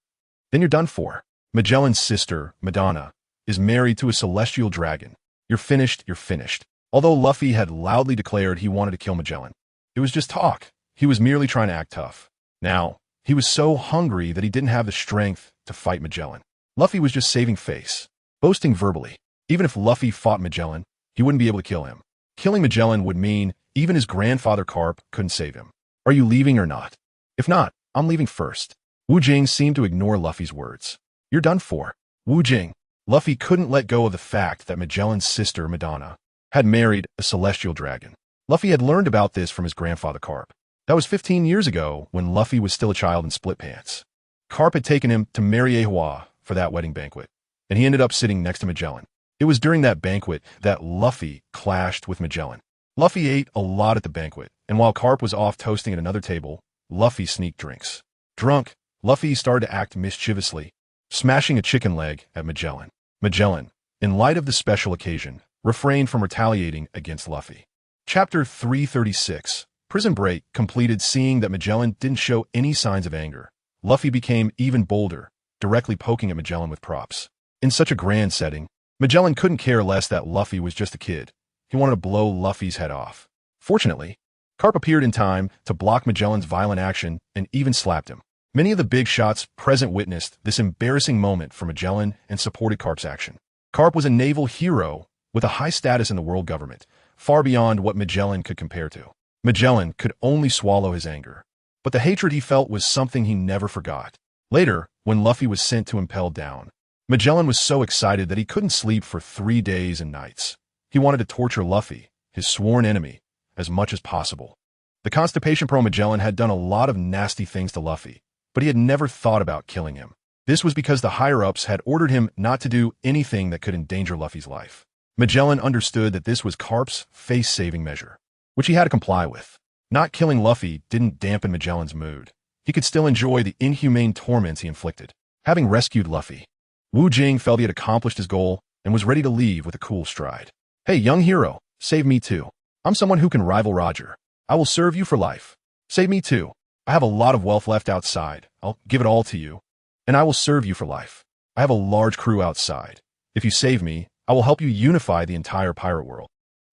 Then you're done for. Magellan's sister, Madonna, is married to a celestial dragon. You're finished, you're finished. Although Luffy had loudly declared he wanted to kill Magellan, it was just talk. He was merely trying to act tough. Now, he was so hungry that he didn't have the strength to fight Magellan. Luffy was just saving face, boasting verbally. Even if Luffy fought Magellan, he wouldn't be able to kill him. Killing Magellan would mean even his grandfather Carp couldn't save him. Are you leaving or not? If not, I'm leaving first. Wu Jing seemed to ignore Luffy's words. You're done for. Wu Jing. Luffy couldn't let go of the fact that Magellan's sister, Madonna, had married a celestial dragon. Luffy had learned about this from his grandfather Carp. That was 15 years ago when Luffy was still a child in split pants. Carp had taken him to Miraculously for that wedding banquet, and he ended up sitting next to Magellan. It was during that banquet that Luffy clashed with Magellan. Luffy ate a lot at the banquet, and while Carp was off toasting at another table, Luffy sneaked drinks. Drunk, Luffy started to act mischievously, smashing a chicken leg at Magellan. Magellan, in light of the special occasion, refrained from retaliating against Luffy. Chapter 336, Prison Break, completed. Seeing that Magellan didn't show any signs of anger, Luffy became even bolder, directly poking at Magellan with props. In such a grand setting, Magellan couldn't care less that Luffy was just a kid. He wanted to blow Luffy's head off. Fortunately, Carp appeared in time to block Magellan's violent action and even slapped him. Many of the big shots present witnessed this embarrassing moment for Magellan and supported Carp's action. Carp was a naval hero with a high status in the world government, far beyond what Magellan could compare to. Magellan could only swallow his anger, but the hatred he felt was something he never forgot. Later, when Luffy was sent to impel down, Magellan was so excited that he couldn't sleep for 3 days and nights. He wanted to torture Luffy, his sworn enemy, as much as possible. The Constipation Pro Magellan had done a lot of nasty things to Luffy, but he had never thought about killing him. This was because the higher-ups had ordered him not to do anything that could endanger Luffy's life. Magellan understood that this was Carp's face-saving measure, which he had to comply with. Not killing Luffy didn't dampen Magellan's mood. He could still enjoy the inhumane torments he inflicted. Having rescued Luffy, Wu Jing felt he had accomplished his goal and was ready to leave with a cool stride. Hey, young hero, save me too. I'm someone who can rival Roger. I will serve you for life. Save me too. I have a lot of wealth left outside. I'll give it all to you, and I will serve you for life. I have a large crew outside. If you save me, I will help you unify the entire pirate world.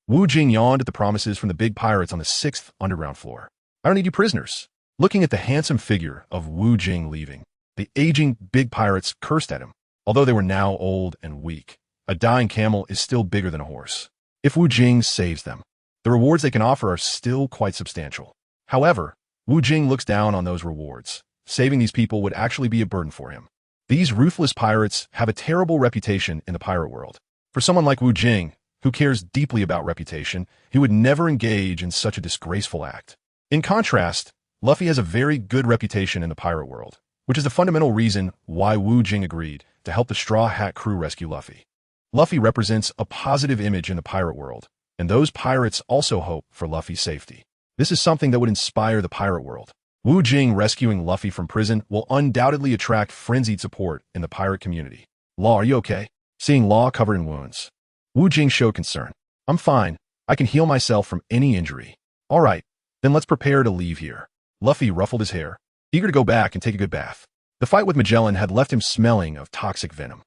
Wu Jing yawned at the promises from the big pirates on the 6th underground floor. I don't need you prisoners. Looking at the handsome figure of Wu Jing leaving, the aging big pirates cursed at him. Although they were now old and weak, a dying camel is still bigger than a horse. If Wu Jing saves them, the rewards they can offer are still quite substantial. However, Wu Jing looks down on those rewards. Saving these people would actually be a burden for him. These ruthless pirates have a terrible reputation in the pirate world. For someone like Wu Jing, who cares deeply about reputation, he would never engage in such a disgraceful act. In contrast, Luffy has a very good reputation in the pirate world, which is the fundamental reason why Wu Jing agreed to help the Straw Hat crew rescue Luffy. Luffy represents a positive image in the pirate world, and those pirates also hope for Luffy's safety. This is something that would inspire the pirate world. Wu Jing rescuing Luffy from prison will undoubtedly attract frenzied support in the pirate community. Law, are you okay? Seeing Law covered in wounds, Wu Jing showed concern. I'm fine. I can heal myself from any injury. All right, then let's prepare to leave here. Luffy ruffled his hair, eager to go back and take a good bath. The fight with Magellan had left him smelling of toxic venom.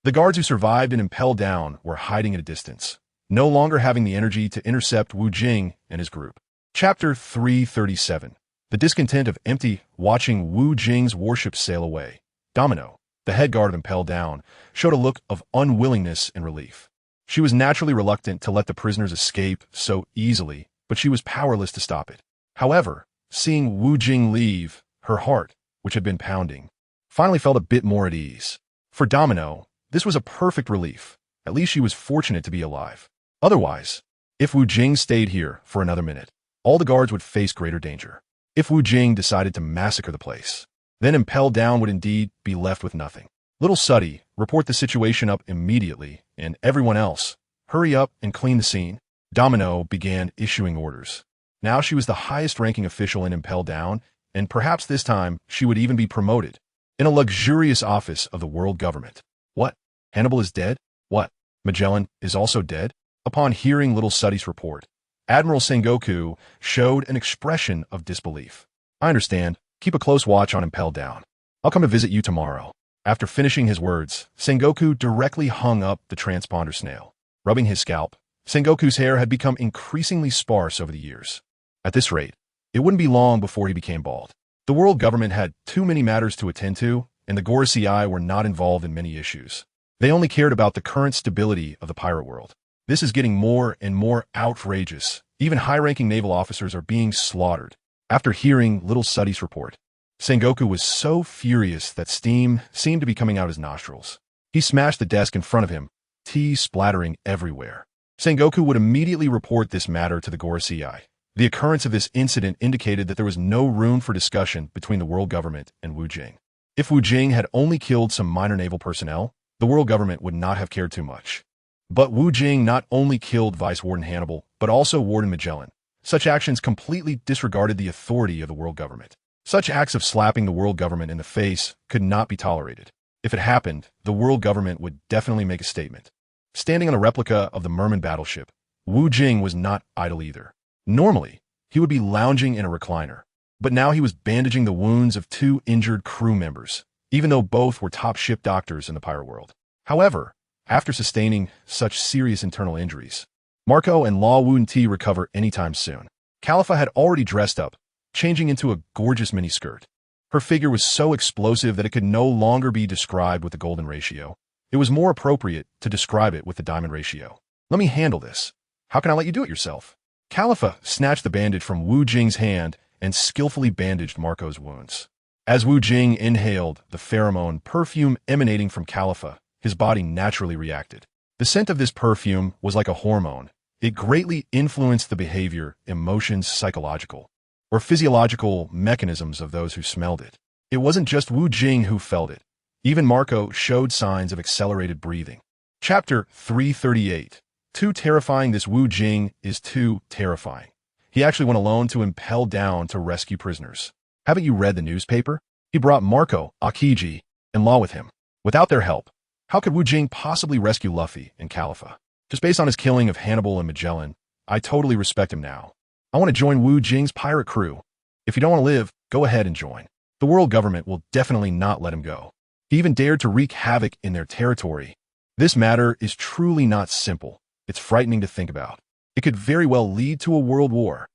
The guards who survived and impelled down were hiding at a distance, no longer having the energy to intercept Wu Jing and his group. Chapter 337. The discontent of empty, watching Wu Jing's warship sail away. Domino, the head guard of Impelled Down, showed a look of unwillingness and relief. She was naturally reluctant to let the prisoners escape so easily, but she was powerless to stop it. However, seeing Wu Jing leave, her heart, which had been pounding, finally felt a bit more at ease. For Domino, this was a perfect relief. At least she was fortunate to be alive. Otherwise, if Wu Jing stayed here for another minute, all the guards would face greater danger. If Wu Jing decided to massacre the place, then Impelled Down would indeed be left with nothing. Little Suddy, report the situation up immediately, and everyone else, hurry up and clean the scene. Domino began issuing orders. Now she was the highest-ranking official in Impelled Down, and perhaps this time she would even be promoted. In a luxurious office of the world government. What? Hannibal is dead? What? Magellan is also dead? Upon hearing Little Suddy's report, Admiral Sengoku showed an expression of disbelief. I understand. Keep a close watch on Impelled Down. I'll come to visit you tomorrow. After finishing his words, Sengoku directly hung up the transponder snail. Rubbing his scalp, Sengoku's hair had become increasingly sparse over the years. At this rate, it wouldn't be long before he became bald. The world government had too many matters to attend to, and the Gorosei were not involved in many issues. They only cared about the current stability of the pirate world. This is getting more and more outrageous. Even high-ranking naval officers are being slaughtered. After hearing Little Suddy's report, Sengoku was so furious that steam seemed to be coming out his nostrils. He smashed the desk in front of him, tea splattering everywhere. Sengoku would immediately report this matter to the Gorosei. The occurrence of this incident indicated that there was no room for discussion between the world government and Wu Jing. If Wu Jing had only killed some minor naval personnel, the world government would not have cared too much. But Wu Jing not only killed Vice Warden Hannibal, but also Warden Magellan. Such actions completely disregarded the authority of the world government. Such acts of slapping the world government in the face could not be tolerated. If it happened, the world government would definitely make a statement. Standing on a replica of the Merman battleship, Wu Jing was not idle either. Normally, he would be lounging in a recliner, but now he was bandaging the wounds of 2 injured crew members, even though both were top ship doctors in the pirate world. However, after sustaining such serious internal injuries, Marco and Law wouldn't recover anytime soon. Khalifa had already dressed up, changing into a gorgeous miniskirt. Her figure was so explosive that it could no longer be described with the golden ratio. It was more appropriate to describe it with the diamond ratio. Let me handle this. How can I let you do it yourself? Khalifa snatched the bandage from Wu Jing's hand and skillfully bandaged Marco's wounds. As Wu Jing inhaled the pheromone perfume emanating from Khalifa, his body naturally reacted. The scent of this perfume was like a hormone. It greatly influenced the behavior, emotions, psychological, or physiological mechanisms of those who smelled it. It wasn't just Wu Jing who felt it. Even Marco showed signs of accelerated breathing. Chapter 338. Too terrifying. This Wu Jing is too terrifying. He actually went alone to Impelled Down to rescue prisoners. Haven't you read the newspaper? He brought Marco, Akiji, and Law with him. Without their help, how could Wu Jing possibly rescue Luffy and Khalifa? Just based on his killing of Hannibal and Magellan, I totally respect him now. I want to join Wu Jing's pirate crew. If you don't want to live, go ahead and join. The world government will definitely not let him go. He even dared to wreak havoc in their territory. This matter is truly not simple. It's frightening to think about. It could very well lead to a world war.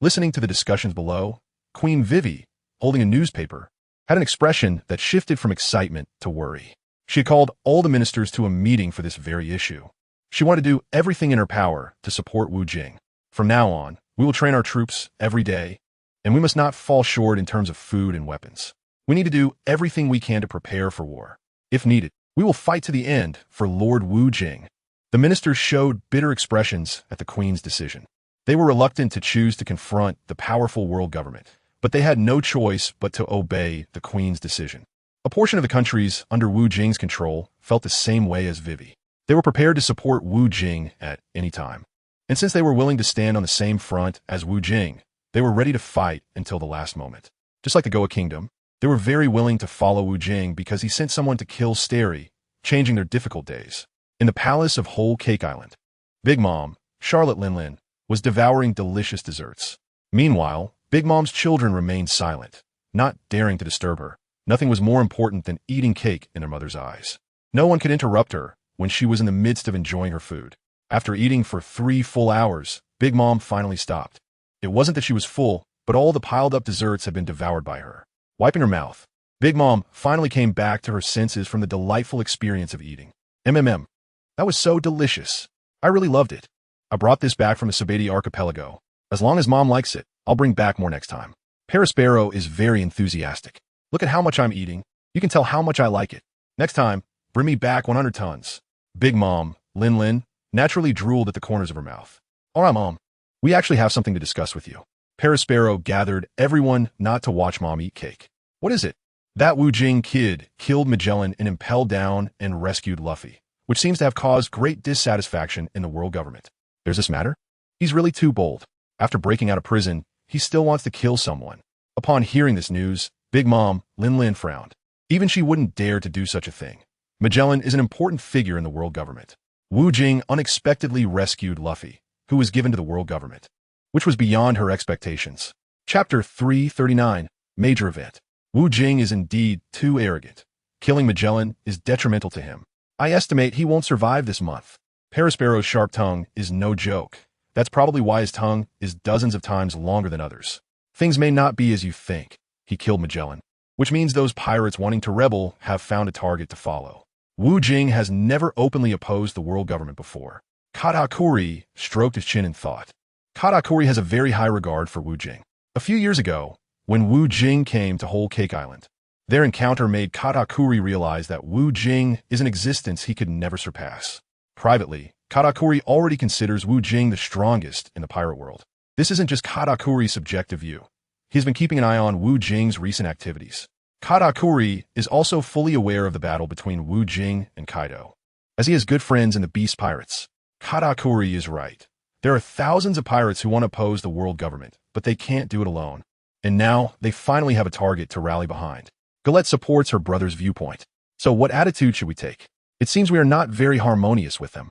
Listening to the discussions below, Queen Vivi, holding a newspaper, had an expression that shifted from excitement to worry. She had called all the ministers to a meeting for this very issue. She wanted to do everything in her power to support Wu Jing. From now on, we will train our troops every day, and we must not fall short in terms of food and weapons. We need to do everything we can to prepare for war. If needed, we will fight to the end for Lord Wu Jing. The ministers showed bitter expressions at the Queen's decision. They were reluctant to choose to confront the powerful world government, but they had no choice but to obey the Queen's decision. A portion of the countries under Wu Jing's control felt the same way as Vivi. They were prepared to support Wu Jing at any time. And since they were willing to stand on the same front as Wu Jing, they were ready to fight until the last moment. Just like the Goa Kingdom, they were very willing to follow Wu Jing because he sent someone to kill Starry, changing their difficult days. In the palace of Whole Cake Island, Big Mom, Charlotte Linlin, was devouring delicious desserts. Meanwhile, Big Mom's children remained silent, not daring to disturb her. Nothing was more important than eating cake in their mother's eyes. No one could interrupt her when she was in the midst of enjoying her food. After eating for 3 full hours, Big Mom finally stopped. It wasn't that she was full, but all the piled-up desserts had been devoured by her. Wiping her mouth, Big Mom finally came back to her senses from the delightful experience of eating. MMM. That was so delicious. I really loved it. I brought this back from the Sabati archipelago. As long as Mom likes it, I'll bring back more next time. Sparrow is very enthusiastic. Look at how much I'm eating. You can tell how much I like it. Next time, bring me back 100 tons. Big Mom, Lin, naturally drooled at the corners of her mouth. All right, Mom. We actually have something to discuss with you. Sparrow gathered everyone not to watch Mom eat cake. What is it? That Wu Jing kid killed Magellan and impelled down and rescued Luffy, which seems to have caused great dissatisfaction in the world government. Does this matter? He's really too bold. After breaking out of prison, he still wants to kill someone. Upon hearing this news, Big Mom, Lin frowned. Even she wouldn't dare to do such a thing. Magellan is an important figure in the world government. Wu Jing unexpectedly rescued Luffy, who was given to the world government, which was beyond her expectations. Chapter 339, Major Event. Wu Jing is indeed too arrogant. Killing Magellan is detrimental to him. I estimate he won't survive this month. Sparrow's sharp tongue is no joke. That's probably why his tongue is dozens of times longer than others. Things may not be as you think. He killed Magellan, which means those pirates wanting to rebel have found a target to follow. Wu Jing has never openly opposed the world government before. Katakuri stroked his chin in thought. Katakuri has a very high regard for Wu Jing. A few years ago, when Wu Jing came to Whole Cake Island, their encounter made Katakuri realize that Wu Jing is an existence he could never surpass. Privately, Katakuri already considers Wu Jing the strongest in the pirate world. This isn't just Katakuri's subjective view. He's been keeping an eye on Wu Jing's recent activities. Katakuri is also fully aware of the battle between Wu Jing and Kaido. As he has good friends in the Beast Pirates, Katakuri is right. There are thousands of pirates who want to oppose the world government, but they can't do it alone. And now, they finally have a target to rally behind. Galette supports her brother's viewpoint. So what attitude should we take? It seems we are not very harmonious with them.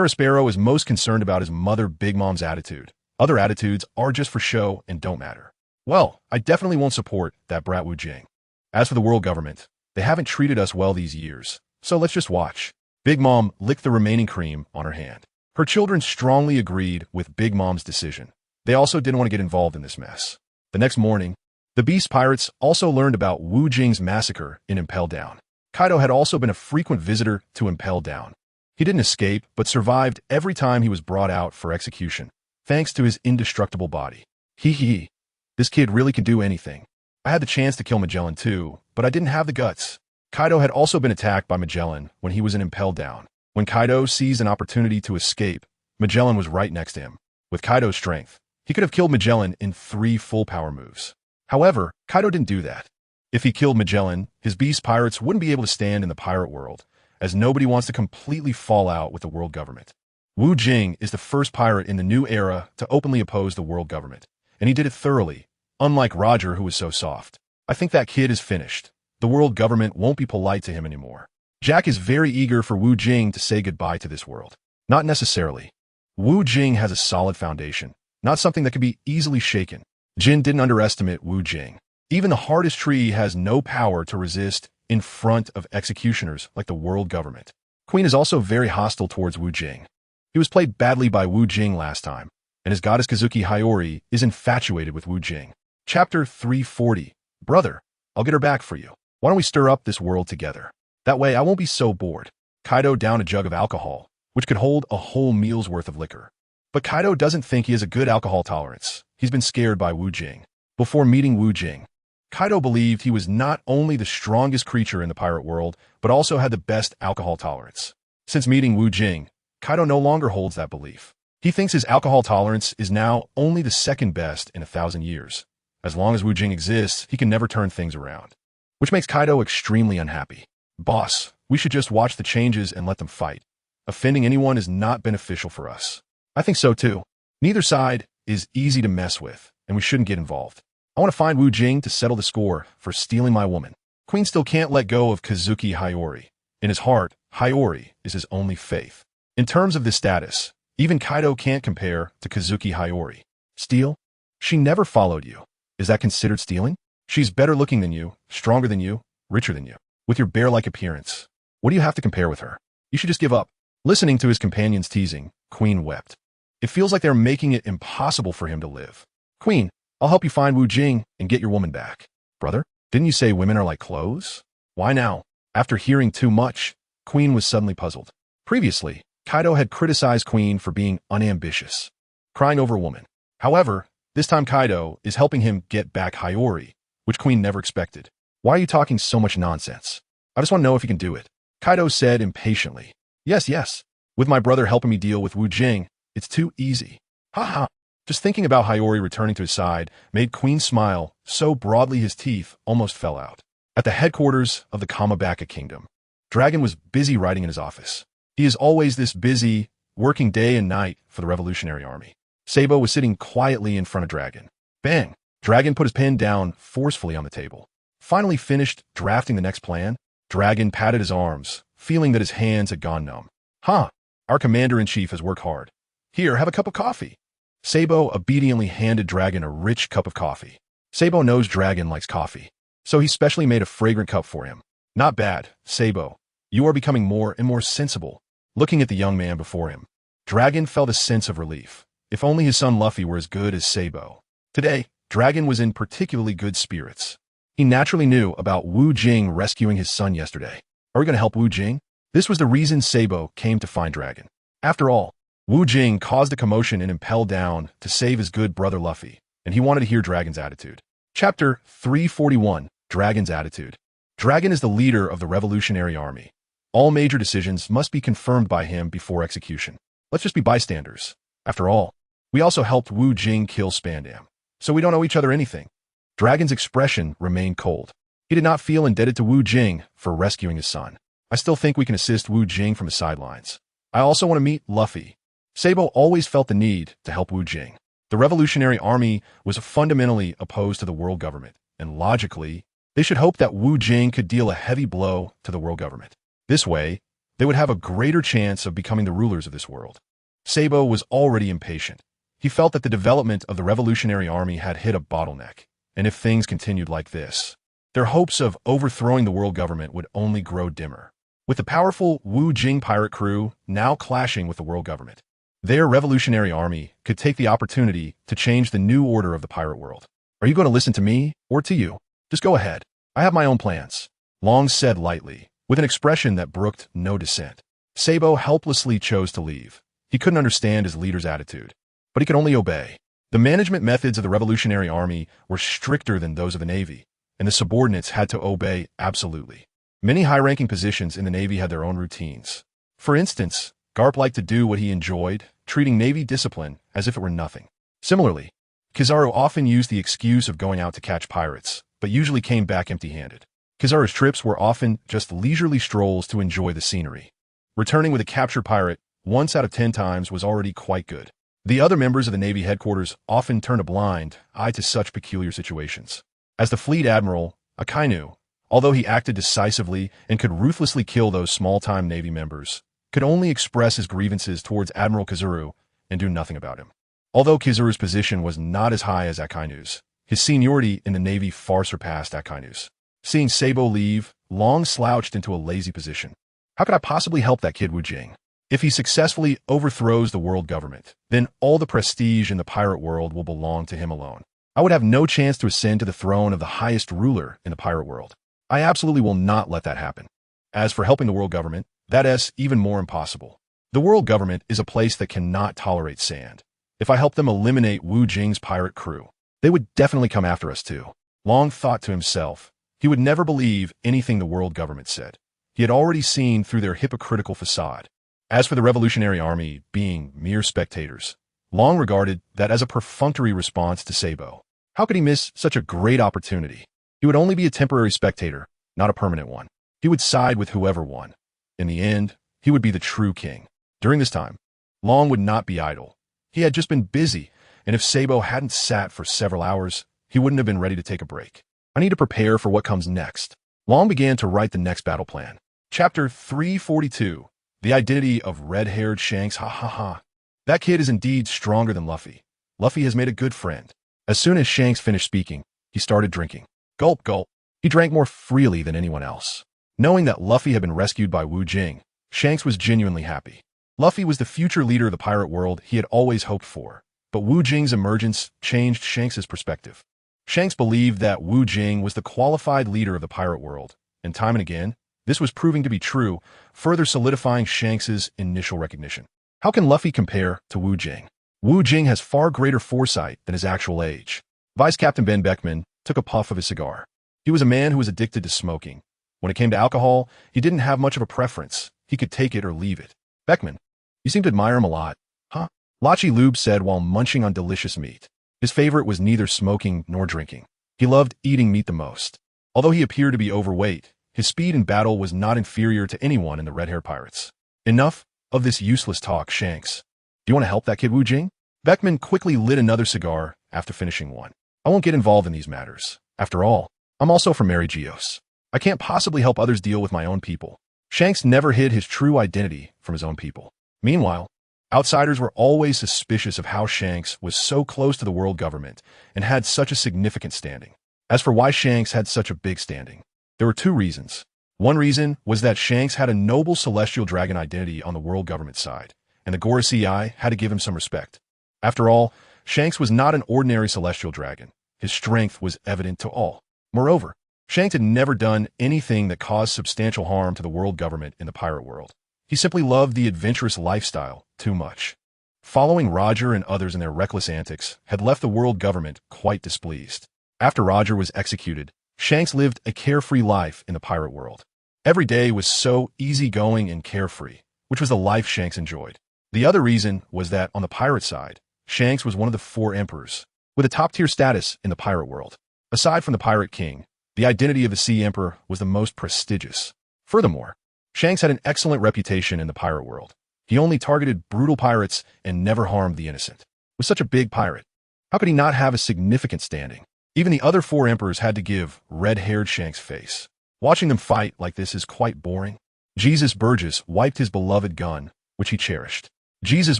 Sparrow is most concerned about his mother Big Mom's attitude. Other attitudes are just for show and don't matter. Well, I definitely won't support that brat Wu Jing. As for the world government, they haven't treated us well these years, so let's just watch. Big Mom licked the remaining cream on her hand. Her children strongly agreed with Big Mom's decision. They also didn't want to get involved in this mess. The next morning, the Beast Pirates also learned about Wu Jing's massacre in Impel Down. Kaido had also been a frequent visitor to Impel Down. He didn't escape, but survived every time he was brought out for execution, thanks to his indestructible body. Hee. This kid really can do anything. I had the chance to kill Magellan too, but I didn't have the guts. Kaido had also been attacked by Magellan when he was in Impel Down. When Kaido seized an opportunity to escape, Magellan was right next to him. With Kaido's strength, he could have killed Magellan in 3 full power moves. However, Kaido didn't do that. If he killed Magellan, his Beast Pirates wouldn't be able to stand in the pirate world, as nobody wants to completely fall out with the world government. Wu Jing is the first pirate in the new era to openly oppose the world government, and he did it thoroughly, unlike Roger, who was so soft. I think that kid is finished. The world government won't be polite to him anymore. Jack is very eager for Wu Jing to say goodbye to this world. Not necessarily. Wu Jing has a solid foundation, not something that can be easily shaken. Jin didn't underestimate Wu Jing. Even the hardest tree has no power to resist in front of executioners like the world government. Queen is also very hostile towards Wu Jing. He was played badly by Wu Jing last time, and his goddess Kazuki Hiyori is infatuated with Wu Jing. Chapter 340. Brother, I'll get her back for you. Why don't we stir up this world together? That way I won't be so bored. Kaido downed a jug of alcohol, which could hold a whole meal's worth of liquor. But Kaido doesn't think he has a good alcohol tolerance. He's been scared by Wu Jing. Before meeting Wu Jing, Kaido believed he was not only the strongest creature in the pirate world, but also had the best alcohol tolerance. Since meeting Wu Jing, Kaido no longer holds that belief. He thinks his alcohol tolerance is now only the second best in 1,000 years. As long as Wu Jing exists, he can never turn things around. Which makes Kaido extremely unhappy. Boss, we should just watch the changes and let them fight. Offending anyone is not beneficial for us. I think so too. Neither side is easy to mess with, and we shouldn't get involved. I want to find Wu Jing to settle the score for stealing my woman. Queen still can't let go of Kazuki Hiyori. In his heart, Hiyori is his only faith. In terms of this status, even Kaido can't compare to Kazuki Hiyori. Steal? She never followed you. Is that considered stealing? She's better looking than you, stronger than you, richer than you. With your bear-like appearance. What do you have to compare with her? You should just give up. Listening to his companion's teasing, Queen wept. It feels like they're making it impossible for him to live. Queen, I'll help you find Wu Jing and get your woman back. Brother, didn't you say women are like clothes? Why now? After hearing too much, Queen was suddenly puzzled. Previously, Kaido had criticized Queen for being unambitious, crying over a woman. However, this time Kaido is helping him get back Hiyori, which Queen never expected. Why are you talking so much nonsense? I just want to know if you can do it. Kaido said impatiently. Yes. With my brother helping me deal with Wu Jing, it's too easy. Ha. Just thinking about Hiyori returning to his side made Queen smile so broadly his teeth almost fell out. At the headquarters of the Kamabaka Kingdom, Dragon was busy writing in his office. He is always this busy, working day and night for the Revolutionary Army. Sabo was sitting quietly in front of Dragon. Bang! Dragon put his pen down forcefully on the table. Finally finished drafting the next plan, Dragon patted his arms, feeling that his hands had gone numb. Our commander-in-chief has worked hard. Here, have a cup of coffee. Sabo obediently handed Dragon a rich cup of coffee. Sabo knows Dragon likes coffee, so he specially made a fragrant cup for him. Not bad, Sabo. You are becoming more and more sensible. Looking at the young man before him, Dragon felt a sense of relief. If only his son Luffy were as good as Sabo. Today, Dragon was in particularly good spirits. He naturally knew about Wu Jing rescuing his son yesterday. Are we going to help Wu Jing? This was the reason Sabo came to find Dragon. After all, Wu Jing caused a commotion and impelled down to save his good brother Luffy, and he wanted to hear Dragon's attitude. Chapter 341, Dragon's Attitude. Dragon is the leader of the Revolutionary Army. All major decisions must be confirmed by him before execution. Let's just be bystanders. After all, we also helped Wu Jing kill Spandam, so we don't owe each other anything. Dragon's expression remained cold. He did not feel indebted to Wu Jing for rescuing his son. I still think we can assist Wu Jing from the sidelines. I also want to meet Luffy. Sabo always felt the need to help Wu Jing. The Revolutionary Army was fundamentally opposed to the world government, and logically, they should hope that Wu Jing could deal a heavy blow to the world government. This way, they would have a greater chance of becoming the rulers of this world. Sabo was already impatient. He felt that the development of the Revolutionary Army had hit a bottleneck, and if things continued like this, their hopes of overthrowing the world government would only grow dimmer. With the powerful Wu Jing pirate crew now clashing with the world government, their Revolutionary Army could take the opportunity to change the new order of the pirate world. Are you going to listen to me or to you? Just go ahead. I have my own plans, Long said lightly, with an expression that brooked no dissent. Sabo helplessly chose to leave. He couldn't understand his leader's attitude, but he could only obey. The management methods of the Revolutionary Army were stricter than those of the Navy, and the subordinates had to obey absolutely. Many high-ranking positions in the Navy had their own routines. For instance, Garp liked to do what he enjoyed, treating Navy discipline as if it were nothing. Similarly, Kizaru often used the excuse of going out to catch pirates, but usually came back empty-handed. Kizaru's trips were often just leisurely strolls to enjoy the scenery. Returning with a captured pirate once out of 10 times was already quite good. The other members of the Navy headquarters often turned a blind eye to such peculiar situations. As the fleet admiral, Akainu, although he acted decisively and could ruthlessly kill those small-time Navy members, could only express his grievances towards Admiral Kizaru and do nothing about him. Although Kizaru's position was not as high as Akainu's, his seniority in the Navy far surpassed Akainu's. Seeing Sabo leave, Long slouched into a lazy position. How could I possibly help that kid Wu Jing? If he successfully overthrows the world government, then all the prestige in the pirate world will belong to him alone. I would have no chance to ascend to the throne of the highest ruler in the pirate world. I absolutely will not let that happen. As for helping the world government, that is even more impossible. The world government is a place that cannot tolerate sand. If I help them eliminate Wu Jing's pirate crew, they would definitely come after us too. Long thought to himself, he would never believe anything the world government said. He had already seen through their hypocritical facade. As for the Revolutionary Army being mere spectators, Long regarded that as a perfunctory response to Sabo. How could he miss such a great opportunity? He would only be a temporary spectator, not a permanent one. He would side with whoever won. In the end, he would be the true king. During this time, Long would not be idle. He had just been busy, and if Sabo hadn't sat for several hours, he wouldn't have been ready to take a break. I need to prepare for what comes next. Long began to write the next battle plan. Chapter 342. The Identity of Red-Haired Shanks. That kid is indeed stronger than Luffy. Luffy has made a good friend. As soon as Shanks finished speaking, he started drinking. Gulp, gulp. He drank more freely than anyone else. Knowing that Luffy had been rescued by Wu Jing, Shanks was genuinely happy. Luffy was the future leader of the pirate world he had always hoped for, but Wu Jing's emergence changed Shanks' perspective. Shanks believed that Wu Jing was the qualified leader of the pirate world, and time and again, this was proving to be true, further solidifying Shanks' initial recognition. How can Luffy compare to Wu Jing? Wu Jing has far greater foresight than his actual age. Vice Captain Ben Beckman took a puff of his cigar. He was a man who was addicted to smoking. When it came to alcohol, he didn't have much of a preference. He could take it or leave it. Beckman, you seem to admire him a lot, huh? Lachi Lube said while munching on delicious meat. His favorite was neither smoking nor drinking. He loved eating meat the most. Although he appeared to be overweight, his speed in battle was not inferior to anyone in the red-haired pirates. Enough of this useless talk, Shanks. Do you want to help that kid Wu Jing? Beckman quickly lit another cigar after finishing one. I won't get involved in these matters. After all, I'm also from Mary Geos. I can't possibly help others deal with my own people. Shanks never hid his true identity from his own people. Meanwhile, outsiders were always suspicious of how Shanks was so close to the world government and had such a significant standing. As for why Shanks had such a big standing, there were two reasons. One reason was that Shanks had a noble celestial dragon identity on the world government side, and the Gorosei had to give him some respect. After all, Shanks was not an ordinary celestial dragon. His strength was evident to all. Moreover, Shanks had never done anything that caused substantial harm to the world government in the pirate world. He simply loved the adventurous lifestyle too much. Following Roger and others in their reckless antics had left the world government quite displeased. After Roger was executed, Shanks lived a carefree life in the pirate world. Every day was so easygoing and carefree, which was the life Shanks enjoyed. The other reason was that on the pirate side, Shanks was one of the 4 emperors, with a top-tier status in the pirate world. Aside from the Pirate King, the identity of the Sea Emperor was the most prestigious. Furthermore, Shanks had an excellent reputation in the pirate world. He only targeted brutal pirates and never harmed the innocent. With such a big pirate, how could he not have a significant standing? Even the other 4 emperors had to give red-haired Shanks face. Watching them fight like this is quite boring. Jesus Burgess wiped his beloved gun, which he cherished. Jesus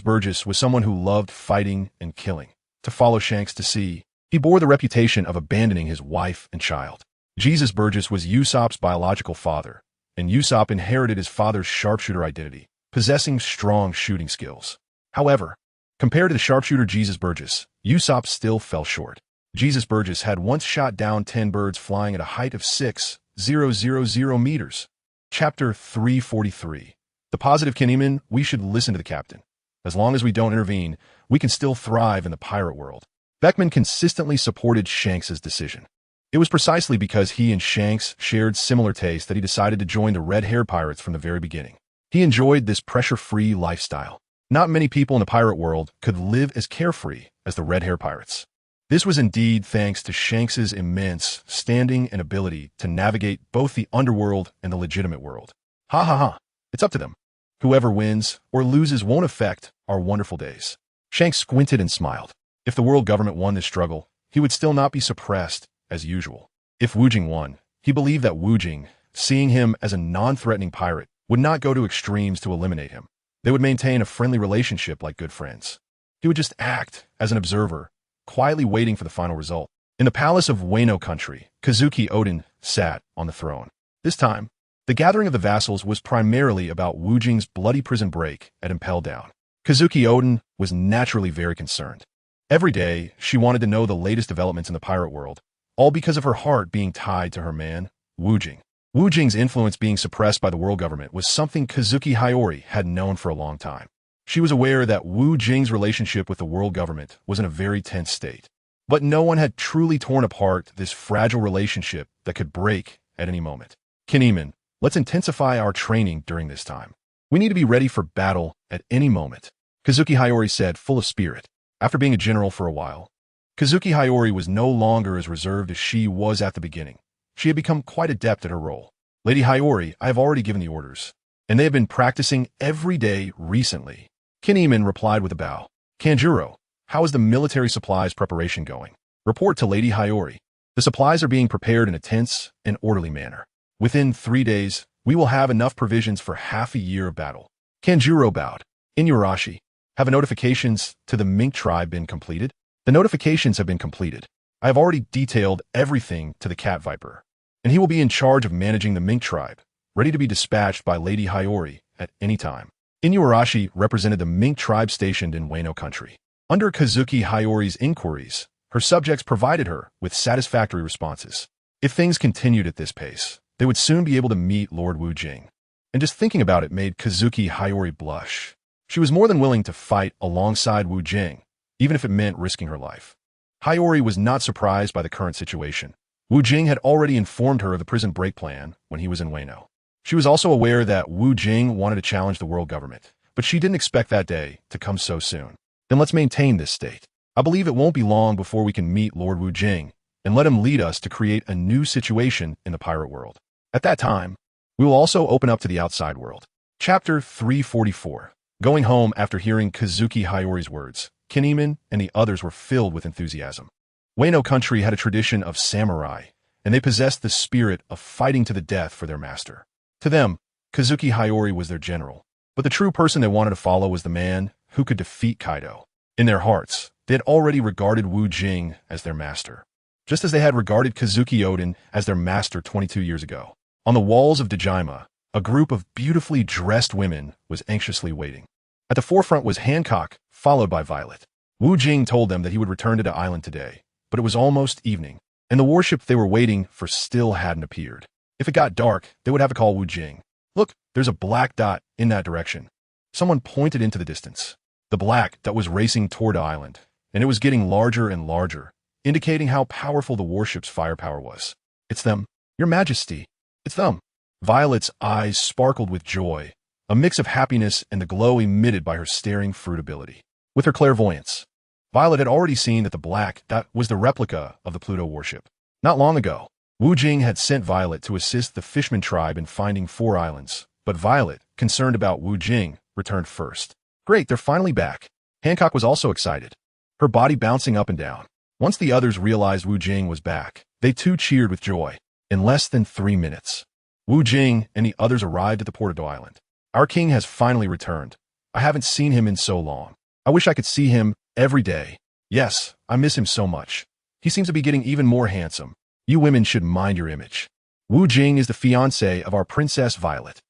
Burgess was someone who loved fighting and killing. To follow Shanks to sea, he bore the reputation of abandoning his wife and child. Jesus Burgess was Usopp's biological father, and Usopp inherited his father's sharpshooter identity, possessing strong shooting skills. However, compared to the sharpshooter Jesus Burgess, Usopp still fell short. Jesus Burgess had once shot down 10 birds flying at a height of 6,000 meters. Chapter 343. The positive Kinemon, we should listen to the captain. As long as we don't intervene, we can still thrive in the pirate world. Beckman consistently supported Shanks' decision. It was precisely because he and Shanks shared similar tastes that he decided to join the red-haired pirates from the very beginning. He enjoyed this pressure-free lifestyle. Not many people in the pirate world could live as carefree as the red-haired pirates. This was indeed thanks to Shanks' immense standing and ability to navigate both the underworld and the legitimate world. Ha ha ha, it's up to them. Whoever wins or loses won't affect our wonderful days. Shanks squinted and smiled. If the world government won this struggle, he would still not be suppressed as usual. If Wu Jing won, he believed that Wu Jing, seeing him as a non-threatening pirate, would not go to extremes to eliminate him. They would maintain a friendly relationship like good friends. He would just act as an observer, quietly waiting for the final result. In the palace of Wano country, Kazuki Oden sat on the throne. This time, the gathering of the vassals was primarily about Wu Jing's bloody prison break at Impel Down. Kazuki Oden was naturally very concerned. Every day, she wanted to know the latest developments in the pirate world, all because of her heart being tied to her man, Wu Jing. Wu Jing's influence being suppressed by the world government was something Kazuki Hiyori had known for a long time. She was aware that Wu Jing's relationship with the world government was in a very tense state. But no one had truly torn apart this fragile relationship that could break at any moment. Kinemon, let's intensify our training during this time. We need to be ready for battle at any moment, Kazuki Hiyori said, full of spirit. After being a general for a while, Kazuki Hiyori was no longer as reserved as she was at the beginning. She had become quite adept at her role. Lady Hiyori, I have already given the orders, and they have been practicing every day recently. Kinemon replied with a bow. Kanjuro, how is the military supplies preparation going? Report to Lady Hiyori. The supplies are being prepared in a tense and orderly manner. Within 3 days, we will have enough provisions for half a year of battle. Kanjuro bowed. Inuyarashi, have the notifications to the mink tribe been completed? The notifications have been completed. I have already detailed everything to the cat viper, and he will be in charge of managing the mink tribe. ready to be dispatched by Lady Hiyori at any time. Inuarashi represented the Mink tribe stationed in Wano country. Under Kazuki Hiyori's inquiries, her subjects provided her with satisfactory responses. If things continued at this pace, they would soon be able to meet Lord Wu Jing. And just thinking about it made Kazuki Hiyori blush. She was more than willing to fight alongside Wu Jing, even if it meant risking her life. Hiyori was not surprised by the current situation. Wu Jing had already informed her of the prison break plan when he was in Wano. She was also aware that Wu Jing wanted to challenge the world government, but she didn't expect that day to come so soon. Then let's maintain this state. I believe it won't be long before we can meet Lord Wu Jing and let him lead us to create a new situation in the pirate world. At that time, we will also open up to the outside world. Chapter 344. Going home after hearing Kazuki Hiyori's words, Kinemon and the others were filled with enthusiasm. Wano country had a tradition of samurai, and they possessed the spirit of fighting to the death for their master. To them, Kazuki Hiyori was their general, but the true person they wanted to follow was the man who could defeat Kaido. In their hearts, they had already regarded Wu Jing as their master, just as they had regarded Kazuki Oden as their master 22 years ago. On the walls of Dejima, a group of beautifully dressed women was anxiously waiting. At the forefront was Hancock, followed by Violet. Wu Jing told them that he would return to the island today, but it was almost evening, and the warship they were waiting for still hadn't appeared. If it got dark, they would have to call Wu Jing. Look, there's a black dot in that direction. Someone pointed into the distance. The black dot was racing toward the island, and it was getting larger and larger, indicating how powerful the warship's firepower was. It's them, Your Majesty. It's them. Violet's eyes sparkled with joy, a mix of happiness and the glow emitted by her staring fruit ability. With her clairvoyance, Violet had already seen that the black dot was the replica of the Pluto warship. Not long ago, Wu Jing had sent Violet to assist the Fishman tribe in finding 4 islands, but Violet, concerned about Wu Jing, returned first. Great, they're finally back. Hancock was also excited, her body bouncing up and down. Once the others realized Wu Jing was back, they too cheered with joy. In less than 3 minutes, Wu Jing and the others arrived at the Portado Island. Our king has finally returned. I haven't seen him in so long. I wish I could see him every day. Yes, I miss him so much. He seems to be getting even more handsome. You women should mind your image. Wu Jing is the fiancé of our Princess Violet.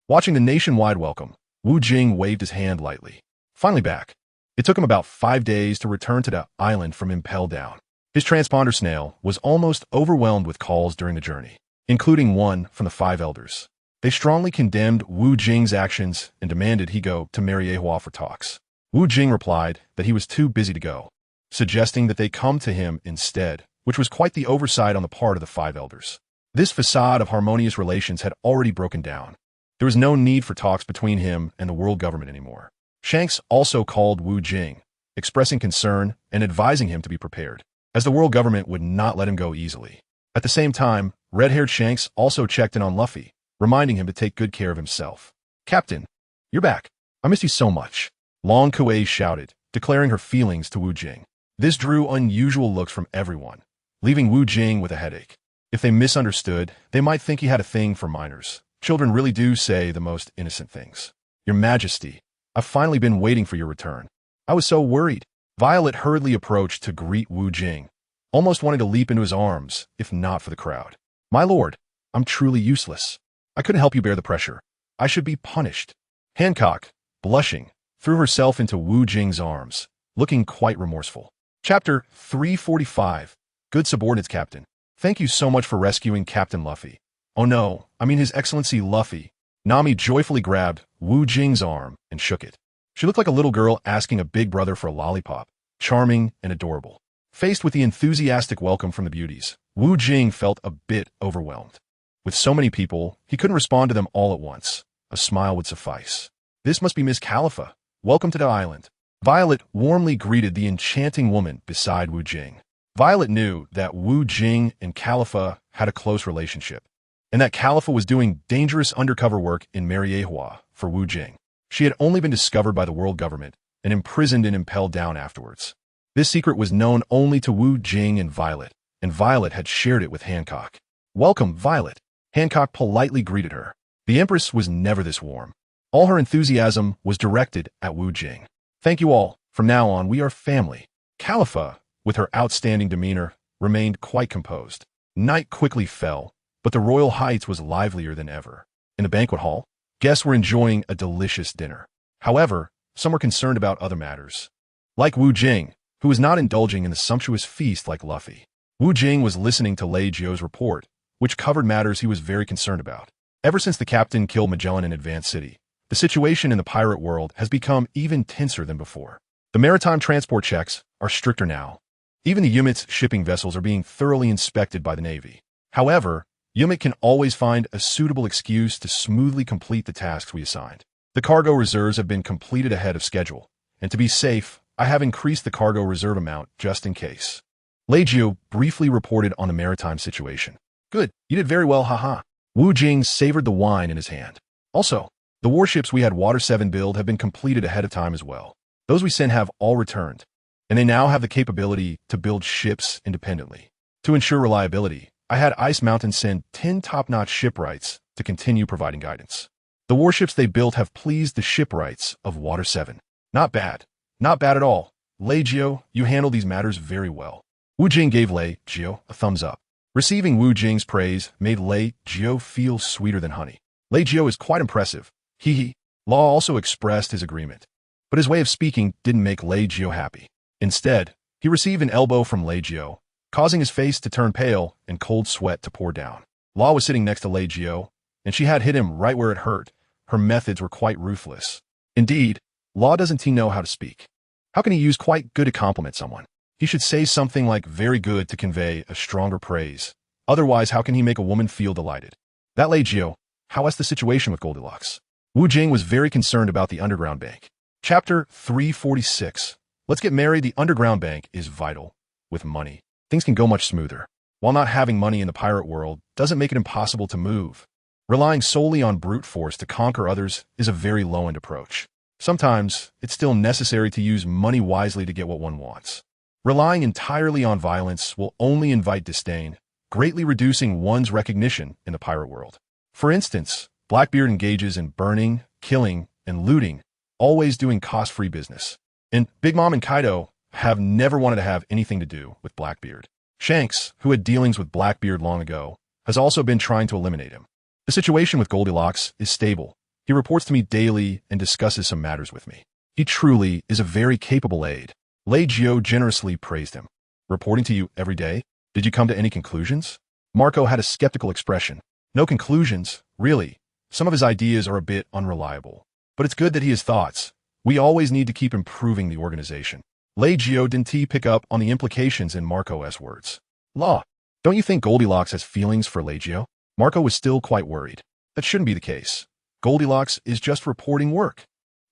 Watching the nationwide welcome, Wu Jing waved his hand lightly. Finally back. It took him about 5 days to return to the island from Impel Down. His transponder snail was almost overwhelmed with calls during the journey, including one from the 5 elders. They strongly condemned Wu Jing's actions and demanded he go to Miraculously for talks. Wu Jing replied that he was too busy to go, suggesting that they come to him instead, which was quite the oversight on the part of the 5 elders. This facade of harmonious relations had already broken down. There was no need for talks between him and the world government anymore. Shanks also called Wu Jing, expressing concern and advising him to be prepared, as the world government would not let him go easily. At the same time, red-haired Shanks also checked in on Luffy, reminding him to take good care of himself. Captain, you're back. I missed you so much. Long Kuei shouted, declaring her feelings to Wu Jing. This drew unusual looks from everyone, leaving Wu Jing with a headache. If they misunderstood, they might think he had a thing for minors. Children really do say the most innocent things. Your Majesty, I've finally been waiting for your return. I was so worried. Violet hurriedly approached to greet Wu Jing, almost wanting to leap into his arms, if not for the crowd. My lord, I'm truly useless. I couldn't help you bear the pressure. I should be punished. Hancock, blushing, threw herself into Wu Jing's arms, looking quite remorseful. Chapter 345. Good subordinates, Captain. Thank you so much for rescuing Captain Luffy. Oh no, I mean His Excellency Luffy. Nami joyfully grabbed Wu Jing's arm and shook it. She looked like a little girl asking a big brother for a lollipop, charming and adorable. Faced with the enthusiastic welcome from the beauties, Wu Jing felt a bit overwhelmed. With so many people, he couldn't respond to them all at once. A smile would suffice. This must be Miss Khalifa. Welcome to the island. Violet warmly greeted the enchanting woman beside Wu Jing. Violet knew that Wu Jing and Khalifa had a close relationship, and that Khalifa was doing dangerous undercover work in Miraculously for Wu Jing. She had only been discovered by the world government and imprisoned and impelled down afterwards. This secret was known only to Wu Jing and Violet had shared it with Hancock. Welcome, Violet. Hancock politely greeted her. The Empress was never this warm. All her enthusiasm was directed at Wu Jing. Thank you all. From now on, we are family. Khalifa, with her outstanding demeanor, remained quite composed. Night quickly fell, but the Royal Heights was livelier than ever. In the banquet hall, guests were enjoying a delicious dinner. However, some were concerned about other matters. Like Wu Jing, who was not indulging in the sumptuous feast like Luffy. Wu Jing was listening to Lei Jiao's report, which covered matters he was very concerned about. Ever since the captain killed Magellan in Advanced City, the situation in the pirate world has become even tenser than before. The maritime transport checks are stricter now. Even the Yumit's shipping vessels are being thoroughly inspected by the Navy. However, Yumit can always find a suitable excuse to smoothly complete the tasks we assigned. The cargo reserves have been completed ahead of schedule, and to be safe, I have increased the cargo reserve amount just in case. Lei Jiao briefly reported on the maritime situation. Good, you did very well, haha. Wu Jing savored the wine in his hand. Also, the warships we had Water 7 build have been completed ahead of time as well. Those we sent have all returned, and they now have the capability to build ships independently. To ensure reliability, I had Ice Mountain send 10 top-notch shipwrights to continue providing guidance. The warships they built have pleased the shipwrights of Water 7. Not bad. Not bad at all. Lei Jiao, you handle these matters very well. Wu Jing gave Lei Jiao a thumbs up. Receiving Wu Jing's praise made Lei Jiao feel sweeter than honey. Lei Jiao is quite impressive. Hee. Law also expressed his agreement. But his way of speaking didn't make Lei Jiao happy. Instead, he received an elbow from Lei Jiao, causing his face to turn pale and cold sweat to pour down. Law was sitting next to Lei Jiao, and she had hit him right where it hurt. Her methods were quite ruthless. Indeed, Law doesn't know how to speak. How can he use quite good to compliment someone? He should say something like very good to convey a stronger praise. Otherwise, how can he make a woman feel delighted? That Lei Jiao, how is the situation with Goldilocks? Wu Jing was very concerned about the underground bank. Chapter 346. Let's get married. The underground bank is vital. With money, things can go much smoother. While not having money in the pirate world doesn't make it impossible to move. Relying solely on brute force to conquer others is a very low-end approach. Sometimes, it's still necessary to use money wisely to get what one wants. Relying entirely on violence will only invite disdain, greatly reducing one's recognition in the pirate world. For instance, Blackbeard engages in burning, killing, and looting, always doing cost-free business. And Big Mom and Kaido have never wanted to have anything to do with Blackbeard. Shanks, who had dealings with Blackbeard long ago, has also been trying to eliminate him. The situation with Goldilocks is stable. He reports to me daily and discusses some matters with me. He truly is a very capable aide. Lei Jiao generously praised him. Reporting to you every day? Did you come to any conclusions? Marco had a skeptical expression. No conclusions, really. Some of his ideas are a bit unreliable. But it's good that he has thoughts. We always need to keep improving the organization. Lei Jiao didn't pick up on the implications in Marco's words. Law, don't you think Goldilocks has feelings for Lei Jiao? Marco was still quite worried. That shouldn't be the case. Goldilocks is just reporting work.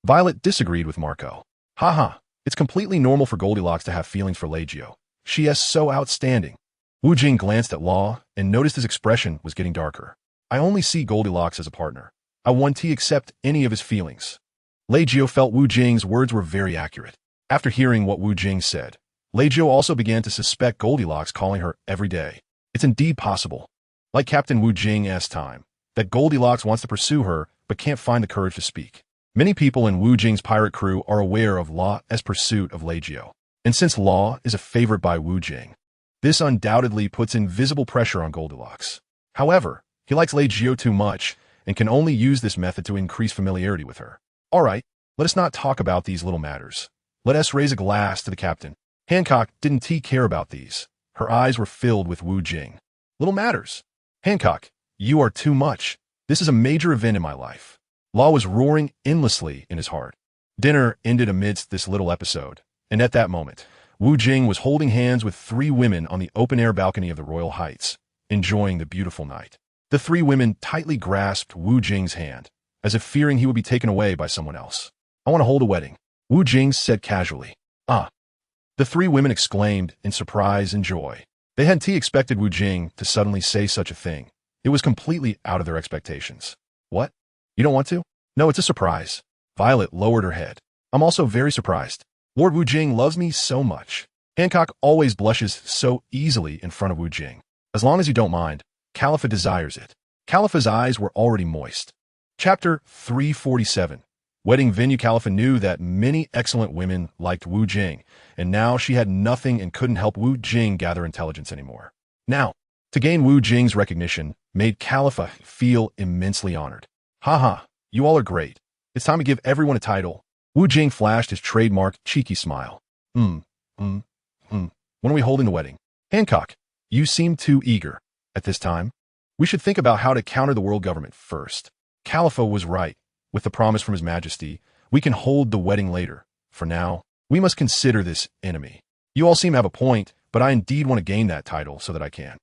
Violet disagreed with Marco. Haha, it's completely normal for Goldilocks to have feelings for Lei Jiao. She is so outstanding. Wu Jing glanced at Law and noticed his expression was getting darker. I only see Goldilocks as a partner. I want to accept any of his feelings. Lei Jiao felt Wu Jing's words were very accurate. After hearing what Wu Jing said, Lei Jiao also began to suspect Goldilocks calling her every day. It's indeed possible, like Captain Wu Jing's time, that Goldilocks wants to pursue her but can't find the courage to speak. Many people in Wu Jing's pirate crew are aware of Law's pursuit of Lei Jiao. And since Law is a favorite by Wu Jing, this undoubtedly puts invisible pressure on Goldilocks. However, he likes Lei Jiao too much and can only use this method to increase familiarity with her. All right, let us not talk about these little matters. Let us raise a glass to the captain. Hancock didn't care about these. Her eyes were filled with Wu Jing. Little matters. Hancock, you are too much. This is a major event in my life. Law was roaring endlessly in his heart. Dinner ended amidst this little episode, and at that moment, Wu Jing was holding hands with 3 women on the open-air balcony of the Royal Heights, enjoying the beautiful night. The 3 women tightly grasped Wu Jing's hand, as if fearing he would be taken away by someone else. I want to hold a wedding, Wu Jing said casually. Ah. The 3 women exclaimed in surprise and joy. They hadn't expected Wu Jing to suddenly say such a thing. It was completely out of their expectations. What? You don't want to? No, it's a surprise. Violet lowered her head. I'm also very surprised. Lord Wu Jing loves me so much. Hancock always blushes so easily in front of Wu Jing. As long as you don't mind, Khalifa desires it. Khalifa's eyes were already moist. Chapter 347. Wedding venue. Khalifa knew that many excellent women liked Wu Jing, and now she had nothing and couldn't help Wu Jing gather intelligence anymore. Now, to gain Wu Jing's recognition made Khalifa feel immensely honored. Haha, you all are great. It's time to give everyone a title. Wu Jing flashed his trademark cheeky smile. Hmm, hmm, hmm. When are we holding the wedding? Hancock, you seem too eager. At this time, we should think about how to counter the world government first. Khalifa was right. With the promise from His Majesty, we can hold the wedding later. For now, we must consider this enemy. You all seem to have a point, but I indeed want to gain that title so that I can.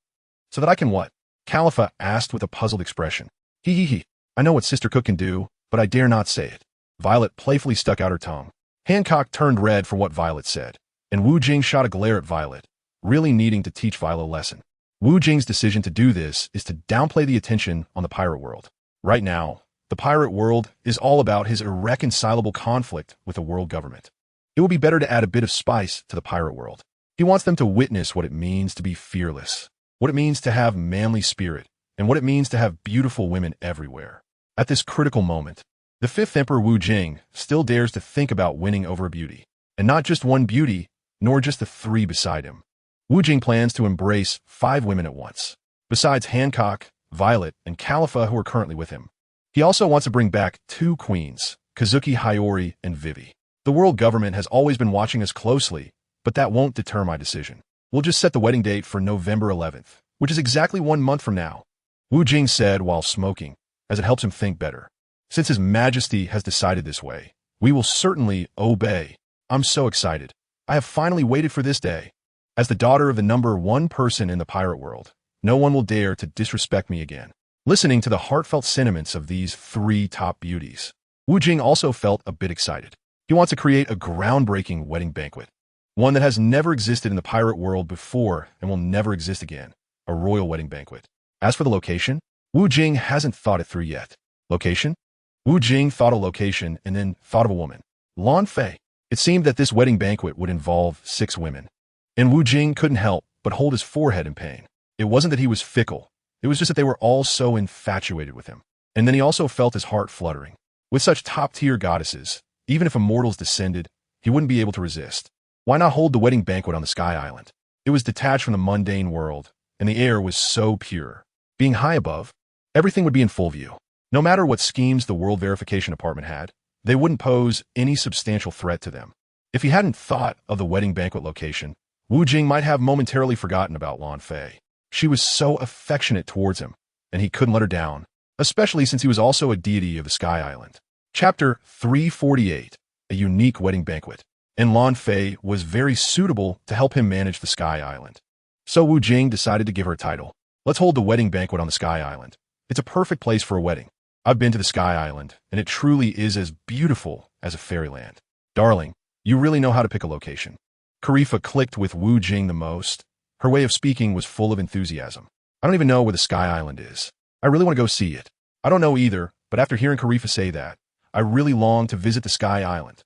So that I can what? Khalifa asked with a puzzled expression. He. I know what Sister Cook can do, but I dare not say it. Violet playfully stuck out her tongue. Hancock turned red for what Violet said, and Wu Jing shot a glare at Violet, really needing to teach Violet a lesson. Wu Jing's decision to do this is to downplay the attention on the pirate world. Right now, the pirate world is all about his irreconcilable conflict with the world government. It will be better to add a bit of spice to the pirate world. He wants them to witness what it means to be fearless, what it means to have manly spirit, and what it means to have beautiful women everywhere. At this critical moment, the fifth Emperor Wu Jing still dares to think about winning over a beauty. And not just one beauty, nor just the three beside him. Wu Jing plans to embrace 5 women at once, besides Hancock, Violet, and Khalifa who are currently with him. He also wants to bring back 2 queens, Kazuki Hayori and Vivi. The world government has always been watching us closely, but that won't deter my decision. We'll just set the wedding date for November 11th, which is exactly 1 month from now, Wu Jing said while smoking, as it helps him think better. Since His Majesty has decided this way, we will certainly obey. I'm so excited. I have finally waited for this day. As the daughter of the number 1 person in the pirate world, no one will dare to disrespect me again. Listening to the heartfelt sentiments of these 3 top beauties, Wu Jing also felt a bit excited. He wants to create a groundbreaking wedding banquet, one that has never existed in the pirate world before and will never exist again, a royal wedding banquet. As for the location, Wu Jing hasn't thought it through yet. Location? Wu Jing thought a location and then thought of a woman. Lan Fei. It seemed that this wedding banquet would involve 6 women. And Wu Jing couldn't help but hold his forehead in pain. It wasn't that he was fickle. It was just that they were all so infatuated with him. And then he also felt his heart fluttering. With such top-tier goddesses, even if immortals descended, he wouldn't be able to resist. Why not hold the wedding banquet on the Sky Island? It was detached from the mundane world, and the air was so pure. Being high above, everything would be in full view. No matter what schemes the World Verification Department had, they wouldn't pose any substantial threat to them. If he hadn't thought of the wedding banquet location, Wu Jing might have momentarily forgotten about Lan Fei. She was so affectionate towards him, and he couldn't let her down, especially since he was also a deity of the Sky Island. Chapter 348, A Unique Wedding Banquet. And Lan Fei was very suitable to help him manage the Sky Island. So Wu Jing decided to give her a title. Let's hold the wedding banquet on the Sky Island. It's a perfect place for a wedding. I've been to the Sky Island, and it truly is as beautiful as a fairyland. Darling, you really know how to pick a location. Karifa clicked with Wu Jing the most. Her way of speaking was full of enthusiasm. I don't even know where the Sky Island is. I really want to go see it. I don't know either, but after hearing Karifa say that, I really long to visit the Sky Island.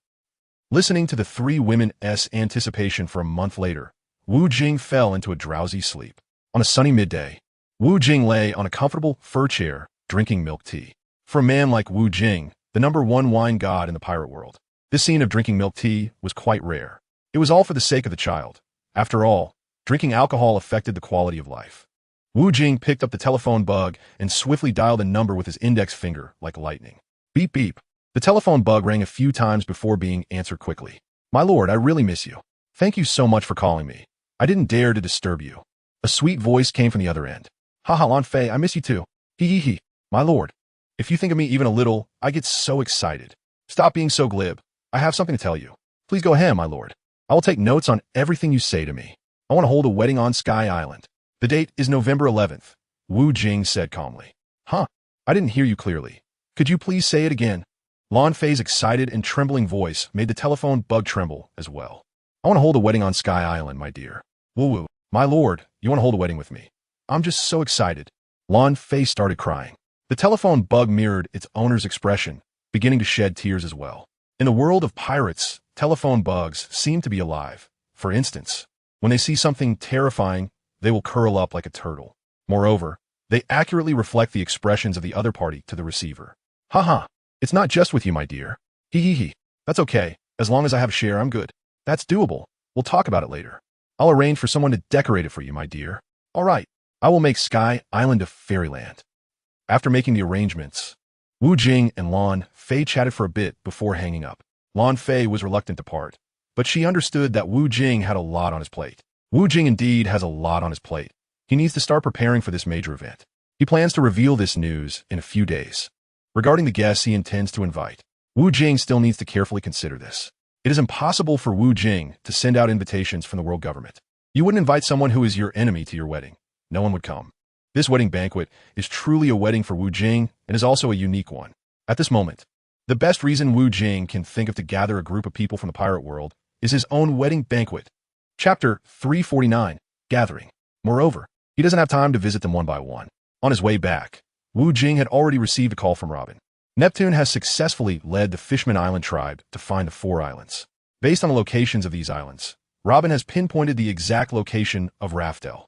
Listening to the 3 women's anticipation for a month later, Wu Jing fell into a drowsy sleep. On a sunny midday, Wu Jing lay on a comfortable fur chair, drinking milk tea. For a man like Wu Jing, the number 1 wine god in the pirate world, this scene of drinking milk tea was quite rare. It was all for the sake of the child. After all, drinking alcohol affected the quality of life. Wu Jing picked up the telephone bug and swiftly dialed a number with his index finger like lightning. Beep beep. The telephone bug rang a few times before being answered quickly. My lord, I really miss you. Thank you so much for calling me. I didn't dare to disturb you. A sweet voice came from the other end. Haha, Lan Fei, I miss you too. Hee. My lord. If you think of me even a little, I get so excited. Stop being so glib. I have something to tell you. Please go ahead, my lord. I will take notes on everything you say to me. I want to hold a wedding on Sky Island. The date is November 11th, Wu Jing said calmly. Huh? I didn't hear you clearly. Could you please say it again? Lan Fei's excited and trembling voice made the telephone bug tremble as well. I want to hold a wedding on Sky Island, my dear. Woo. My lord, you want to hold a wedding with me? I'm just so excited. Lan Fei started crying. The telephone bug mirrored its owner's expression, beginning to shed tears as well. In the world of pirates, telephone bugs seem to be alive. For instance, when they see something terrifying, they will curl up like a turtle. Moreover, they accurately reflect the expressions of the other party to the receiver. Haha, it's not just with you, my dear. Hee. That's okay. As long as I have a share, I'm good. That's doable. We'll talk about it later. I'll arrange for someone to decorate it for you, my dear. All right. I will make Sky Island a fairyland. After making the arrangements, Wu Jing and Lan Fei chatted for a bit before hanging up. Lan Fei was reluctant to part, but she understood that Wu Jing had a lot on his plate. Wu Jing indeed has a lot on his plate. He needs to start preparing for this major event. He plans to reveal this news in a few days. Regarding the guests he intends to invite, Wu Jing still needs to carefully consider this. It is impossible for Wu Jing to send out invitations from the world government. You wouldn't invite someone who is your enemy to your wedding. No one would come. This wedding banquet is truly a wedding for Wu Jing and is also a unique one. At this moment, the best reason Wu Jing can think of to gather a group of people from the pirate world is his own wedding banquet. Chapter 349, Gathering. Moreover, he doesn't have time to visit them one by one. On his way back, Wu Jing had already received a call from Robin. Neptune has successfully led the Fishman Island tribe to find the 4 islands. Based on the locations of these islands, Robin has pinpointed the exact location of RebootLife.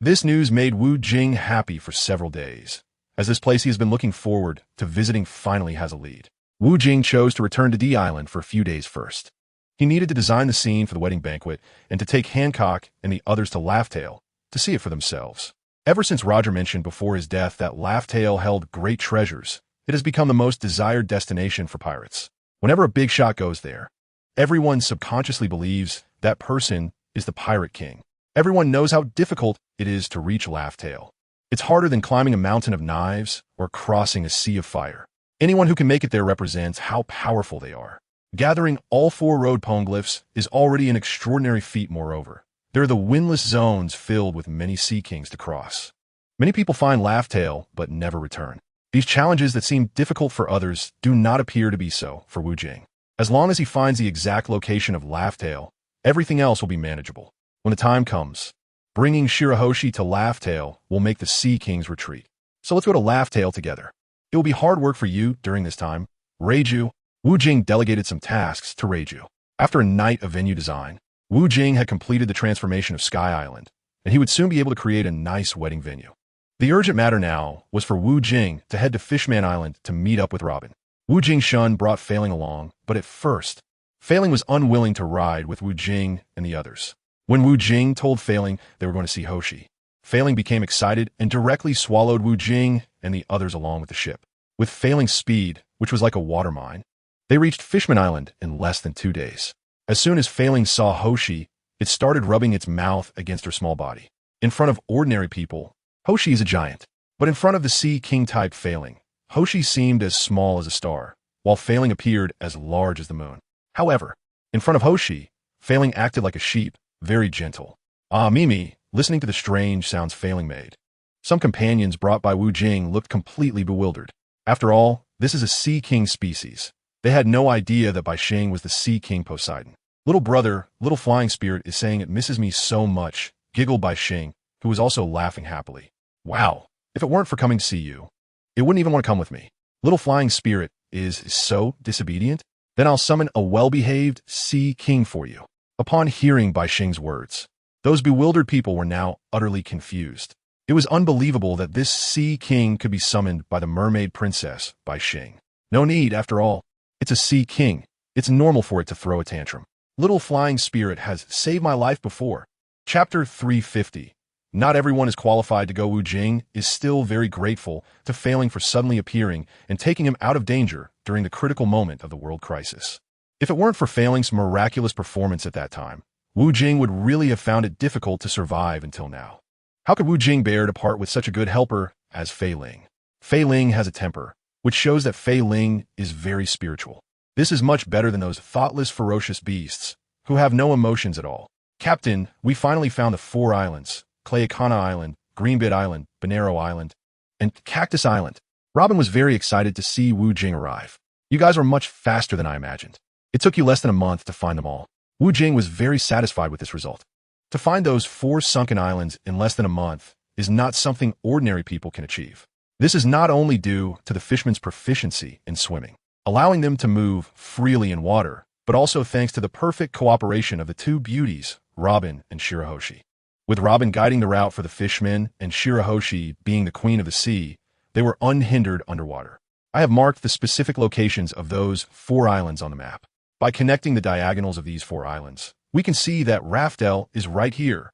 This news made Wu Jing happy for several days, as this place he has been looking forward to visiting finally has a lead. Wu Jing chose to return to D Island for a few days first. He needed to design the scene for the wedding banquet and to take Hancock and the others to Laughtail to see it for themselves. Ever since Roger mentioned before his death that Laughtail held great treasures, it has become the most desired destination for pirates. Whenever a big shot goes there, everyone subconsciously believes that person is the Pirate King. Everyone knows how difficult it is to reach Laughtail. It's harder than climbing a mountain of knives or crossing a sea of fire. Anyone who can make it there represents how powerful they are. Gathering all 4 road poneglyphs is already an extraordinary feat. Moreover, there are the windless zones filled with many sea kings to cross. Many people find Laughtail but never return. These challenges that seem difficult for others do not appear to be so for Wu Jing. As long as he finds the exact location of Laughtail, everything else will be manageable. When the time comes, bringing Shirahoshi to Laughtail will make the Sea Kings retreat. So let's go to Laughtail together. It will be hard work for you during this time. Reiju. Wu Jing delegated some tasks to Reiju. After a night of venue design, Wu Jing had completed the transformation of Sky Island, and he would soon be able to create a nice wedding venue. The urgent matter now was for Wu Jing to head to Fishman Island to meet up with Robin. Wu Jing Shun brought Failing along, but at first, Failing was unwilling to ride with Wu Jing and the others. When Wu Jing told Failing they were going to see Hoshi, Failing became excited and directly swallowed Wu Jing and the others along with the ship. With Failing's speed, which was like a water mine, they reached Fishman Island in less than 2 days. As soon as Failing saw Hoshi, it started rubbing its mouth against her small body. In front of ordinary people, Hoshi is a giant. But in front of the Sea King-type Failing, Hoshi seemed as small as a star, while Failing appeared as large as the moon. However, in front of Hoshi, Failing acted like a sheep, very gentle. Mimi, listening to the strange sounds Failing made. Some companions brought by Wu Jing looked completely bewildered. After all, this is a Sea King species. They had no idea that Bai Shing was the Sea King Poseidon. Little brother, little flying spirit is saying it misses me so much, giggled Bai Shing, who was also laughing happily. Wow, if it weren't for coming to see you, it wouldn't even want to come with me. Little flying spirit is so disobedient? Then I'll summon a well-behaved Sea King for you. Upon hearing Bai Shing's words, those bewildered people were now utterly confused. It was unbelievable that this Sea King could be summoned by the mermaid princess, Bai Shing. No need, after all. It's a Sea King. It's normal for it to throw a tantrum. Little flying spirit has saved my life before. Chapter 350. Not everyone is qualified to go. Wu Jing is still very grateful to Failing for suddenly appearing and taking him out of danger during the critical moment of the world crisis. If it weren't for Failing's miraculous performance at that time, Wu Jing would really have found it difficult to survive until now. How could Wu Jing bear to part with such a good helper as Failing? Failing has a temper, which shows that Failing is very spiritual. This is much better than those thoughtless, ferocious beasts who have no emotions at all. Captain, we finally found the 4 islands: Clayacana Island, Greenbit Island, Bonero Island, and Cactus Island. Robin was very excited to see Wu Jing arrive. You guys were much faster than I imagined. It took you less than a month to find them all. Wu Jing was very satisfied with this result. To find those 4 sunken islands in less than a month is not something ordinary people can achieve. This is not only due to the fishman's proficiency in swimming, allowing them to move freely in water, but also thanks to the perfect cooperation of the 2 beauties, Robin and Shirahoshi. With Robin guiding the route for the fishmen and Shirahoshi being the queen of the sea, they were unhindered underwater. I have marked the specific locations of those 4 islands on the map. By connecting the diagonals of these 4 islands, we can see that RebootLife is right here.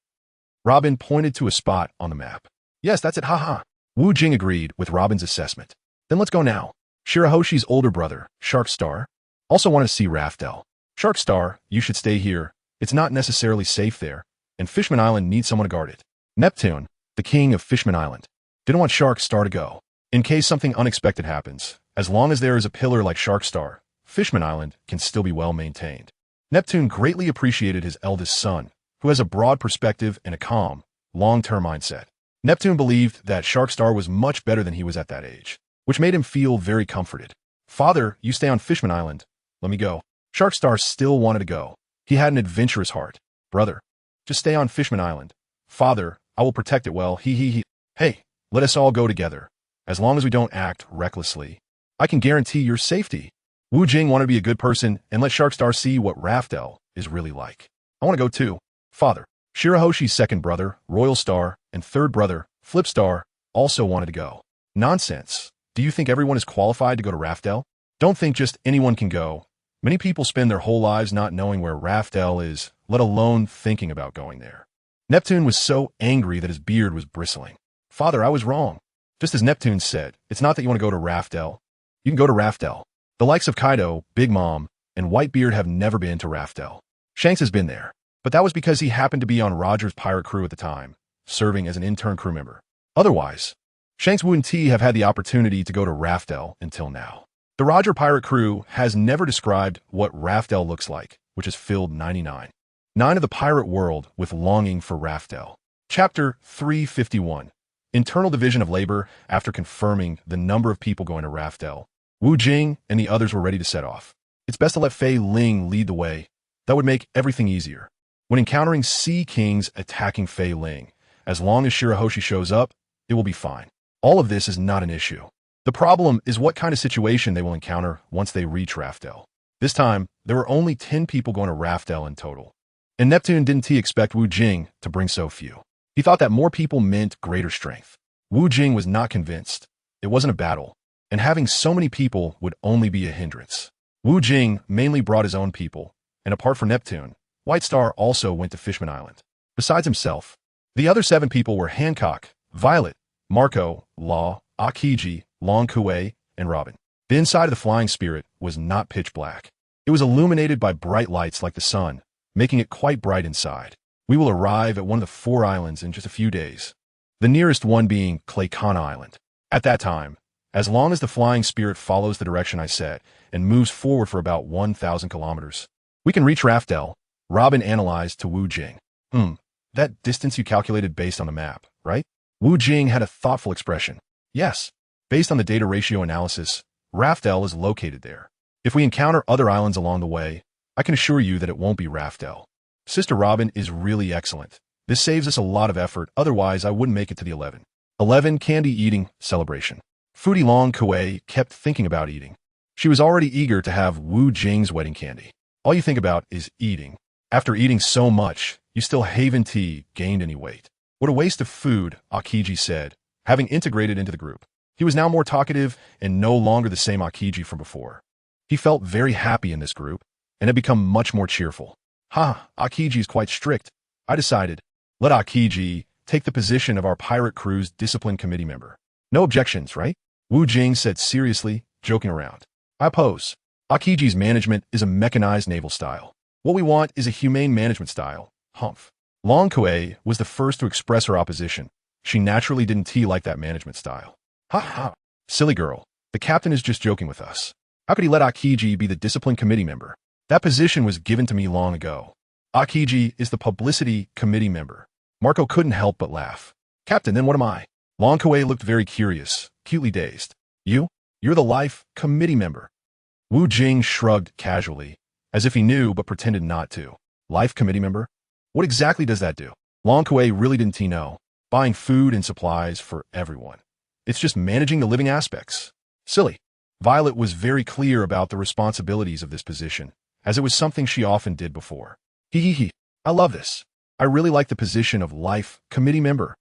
Robin pointed to a spot on the map. Yes, that's it, haha. Wu Jing agreed with Robin's assessment. Then let's go now. Shirahoshi's older brother, Shark Star, also wanted to see Raftel. Shark Star, you should stay here. It's not necessarily safe there, and Fishman Island needs someone to guard it. Neptune, the king of Fishman Island, didn't want Shark Star to go. In case something unexpected happens, as long as there is a pillar like Shark Star, Fishman Island can still be well maintained. Neptune greatly appreciated his eldest son, who has a broad perspective and a calm, long-term mindset. Neptune believed that Shark Star was much better than he was at that age, which made him feel very comforted. Father, you stay on Fishman Island. Let me go. Shark Star still wanted to go. He had an adventurous heart. Brother, just stay on Fishman Island. Father, I will protect it well. Hey, let us all go together. As long as we don't act recklessly, I can guarantee your safety. Wu Jing wanted to be a good person and let Shark Star see what Raftel is really like. I want to go too. Father. Shirahoshi's second brother, Royal Star, and third brother, Flip Star, also wanted to go. Nonsense. Do you think everyone is qualified to go to Raftel? Don't think just anyone can go. Many people spend their whole lives not knowing where Raftel is, let alone thinking about going there. Neptune was so angry that his beard was bristling. Father, I was wrong. Just as Neptune said, it's not that you want to go to Raftel. You can go to Raftel. The likes of Kaido, Big Mom, and Whitebeard have never been to Raftel. Shanks has been there, but that was because he happened to be on Roger's pirate crew at the time, serving as an intern crew member. Otherwise, Shanks wouldn't have had the opportunity to go to Raftel until now. The Roger pirate crew has never described what Raftel looks like, which is filled 99 of the pirate world with longing for Raftel. Chapter 351. Internal Division of Labor. After confirming the number of people going to Raftel, Wu Jing and the others were ready to set off. It's best to let Fei Ling lead the way. That would make everything easier. When encountering Sea Kings attacking Fei Ling, as long as Shirahoshi shows up, it will be fine. All of this is not an issue. The problem is what kind of situation they will encounter once they reach Raftel. This time, there were only 10 people going to Raftel in total. And Neptune didn't expect Wu Jing to bring so few. He thought that more people meant greater strength. Wu Jing was not convinced. It wasn't a battle, and having so many people would only be a hindrance. Wu Jing mainly brought his own people, and apart from Neptune, White Star also went to Fishman Island. Besides himself, the other 7 people were Hancock, Violet, Marco, Law, Akiji, Long Kuei, and Robin. The inside of the Flying Spirit was not pitch black. It was illuminated by bright lights like the sun, making it quite bright inside. We will arrive at one of the 4 islands in just a few days, the nearest one being Claykana Island. At that time, as long as the Flying Spirit follows the direction I set and moves forward for about 1,000 kilometers, we can reach Raftel. Robin analyzed to Wu Jing. That distance you calculated based on the map, right? Wu Jing had a thoughtful expression. Yes. Based on the data ratio analysis, Raftel is located there. If we encounter other islands along the way, I can assure you that it won't be Raftel. Sister Robin is really excellent. This saves us a lot of effort, otherwise I wouldn't make it to the 11 candy eating celebration. Foodie Long Kuei kept thinking about eating. She was already eager to have Wu Jing's wedding candy. All you think about is eating. After eating so much, you still haven't gained any weight. What a waste of food, Akiji said, having integrated into the group. He was now more talkative and no longer the same Akiji from before. He felt very happy in this group and had become much more cheerful. Akiji is quite strict. I decided, let Akiji take the position of our pirate crew's discipline committee member. No objections, right? Wu Jing said seriously, joking around. I oppose. Akiji's management is a mechanized naval style. What we want is a humane management style. Humph. Long Kuei was the first to express her opposition. She naturally didn't like that management style. Silly girl. The captain is just joking with us. How could he let Akiji be the discipline committee member? That position was given to me long ago. Akiji is the publicity committee member. Marco couldn't help but laugh. Captain, then what am I? Long Kuei looked very curious, cutely dazed. You're the life committee member. Wu Jing shrugged casually, as if he knew but pretended not to. Life committee member? What exactly does that do? Long Kuei really didn't know. Buying food and supplies for everyone. It's just managing the living aspects. Silly. Violet was very clear about the responsibilities of this position, as it was something she often did before. I love this. I really like the position of life committee member.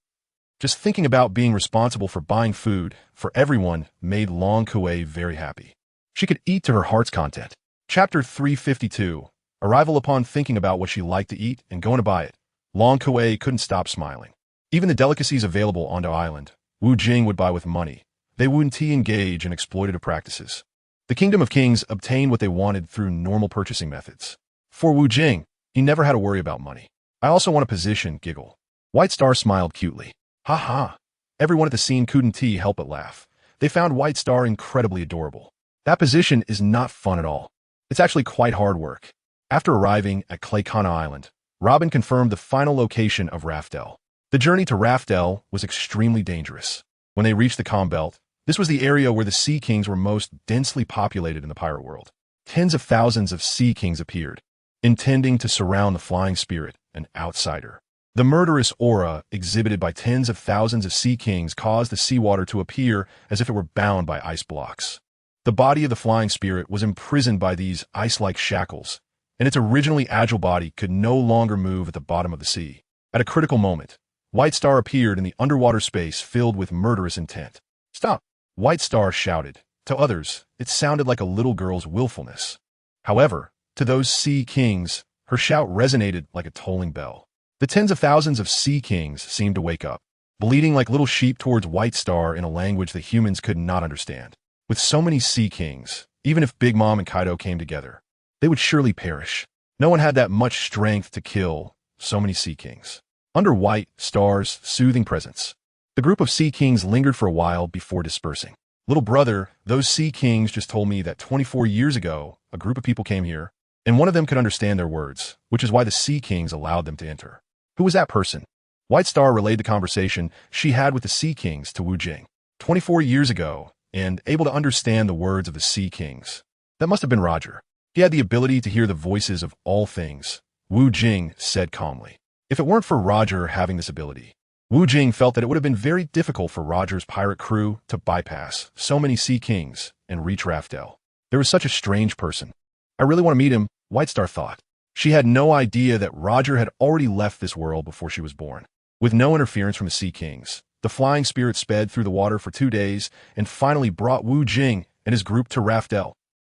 Just thinking about being responsible for buying food for everyone made Long Kuei very happy. She could eat to her heart's content. Chapter 352. Arrival. Upon thinking about what she liked to eat and going to buy it, Long Kuei couldn't stop smiling. Even the delicacies available on the island, Wu Jing would buy with money, they wouldn't engage in exploitative practices. The Kingdom of Kings obtained what they wanted through normal purchasing methods. For Wu Jing, he never had to worry about money. I also want a position, giggle. White Star smiled cutely. Ha ha. Everyone at the scene couldn't help but laugh. They found White Star incredibly adorable. That position is not fun at all. It's actually quite hard work. After arriving at Claykana Island, Robin confirmed the final location of RebootLife. The journey to RebootLife was extremely dangerous. When they reached the Calm Belt, this was the area where the Sea Kings were most densely populated in the pirate world. Tens of thousands of Sea Kings appeared, intending to surround the Flying Spirit, an outsider. The murderous aura exhibited by tens of thousands of Sea Kings caused the seawater to appear as if it were bound by ice blocks. The body of the Flying Spirit was imprisoned by these ice-like shackles, and its originally agile body could no longer move at the bottom of the sea. At a critical moment, White Star appeared in the underwater space filled with murderous intent. "Stop!" White Star shouted. To others, it sounded like a little girl's willfulness. However, to those Sea Kings, her shout resonated like a tolling bell. The tens of thousands of Sea Kings seemed to wake up, bleating like little sheep towards White Star in a language the humans could not understand. With so many Sea Kings, even if Big Mom and Kaido came together, they would surely perish. No one had that much strength to kill so many Sea Kings. Under White Star's soothing presence, the group of Sea Kings lingered for a while before dispersing. "Little brother, those Sea Kings just told me that 24 years ago, a group of people came here, and one of them could understand their words, which is why the Sea Kings allowed them to enter." Who was that person? White Star relayed the conversation she had with the Sea Kings to Wu Jing. 24 years ago, and able to understand the words of the Sea Kings. That must have been Roger. He had the ability to hear the voices of all things, Wu Jing said calmly. If it weren't for Roger having this ability, Wu Jing felt that it would have been very difficult for Roger's pirate crew to bypass so many Sea Kings and reach RebootLife. There was such a strange person. I really want to meet him, White Star thought. She had no idea that Roger had already left this world before she was born. With no interference from the Sea Kings, the Flying Spirit sped through the water for 2 days and finally brought Wu Jing and his group to RebootLife.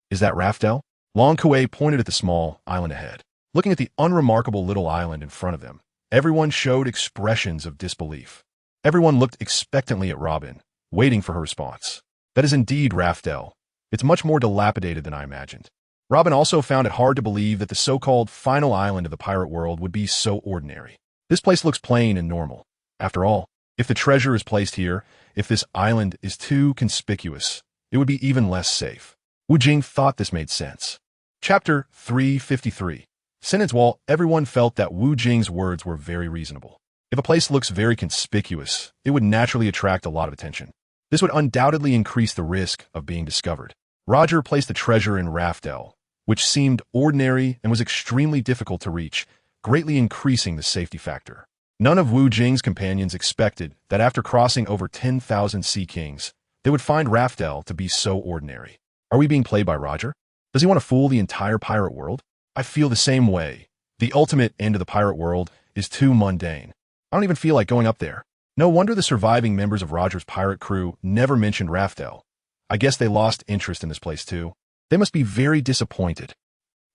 Is that RebootLife? Long Kuei pointed at the small island ahead. Looking at the unremarkable little island in front of them, everyone showed expressions of disbelief. Everyone looked expectantly at Robin, waiting for her response. That is indeed RebootLife. It's much more dilapidated than I imagined. Robin also found it hard to believe that the so-called final island of the pirate world would be so ordinary. This place looks plain and normal. After all, if the treasure is placed here, if this island is too conspicuous, it would be even less safe. Wu Jing thought this made sense. Chapter 353. Sentence Wall. Everyone felt that Wu Jing's words were very reasonable. If a place looks very conspicuous, it would naturally attract a lot of attention. This would undoubtedly increase the risk of being discovered. Roger placed the treasure in RebootLife, which seemed ordinary and was extremely difficult to reach, greatly increasing the safety factor. None of Wu Jing's companions expected that after crossing over 10,000 Sea Kings, they would find RebootLife to be so ordinary. Are we being played by Roger? Does he want to fool the entire pirate world? I feel the same way. The ultimate end of the pirate world is too mundane. I don't even feel like going up there. No wonder the surviving members of Roger's pirate crew never mentioned RebootLife. I guess they lost interest in this place too. They must be very disappointed.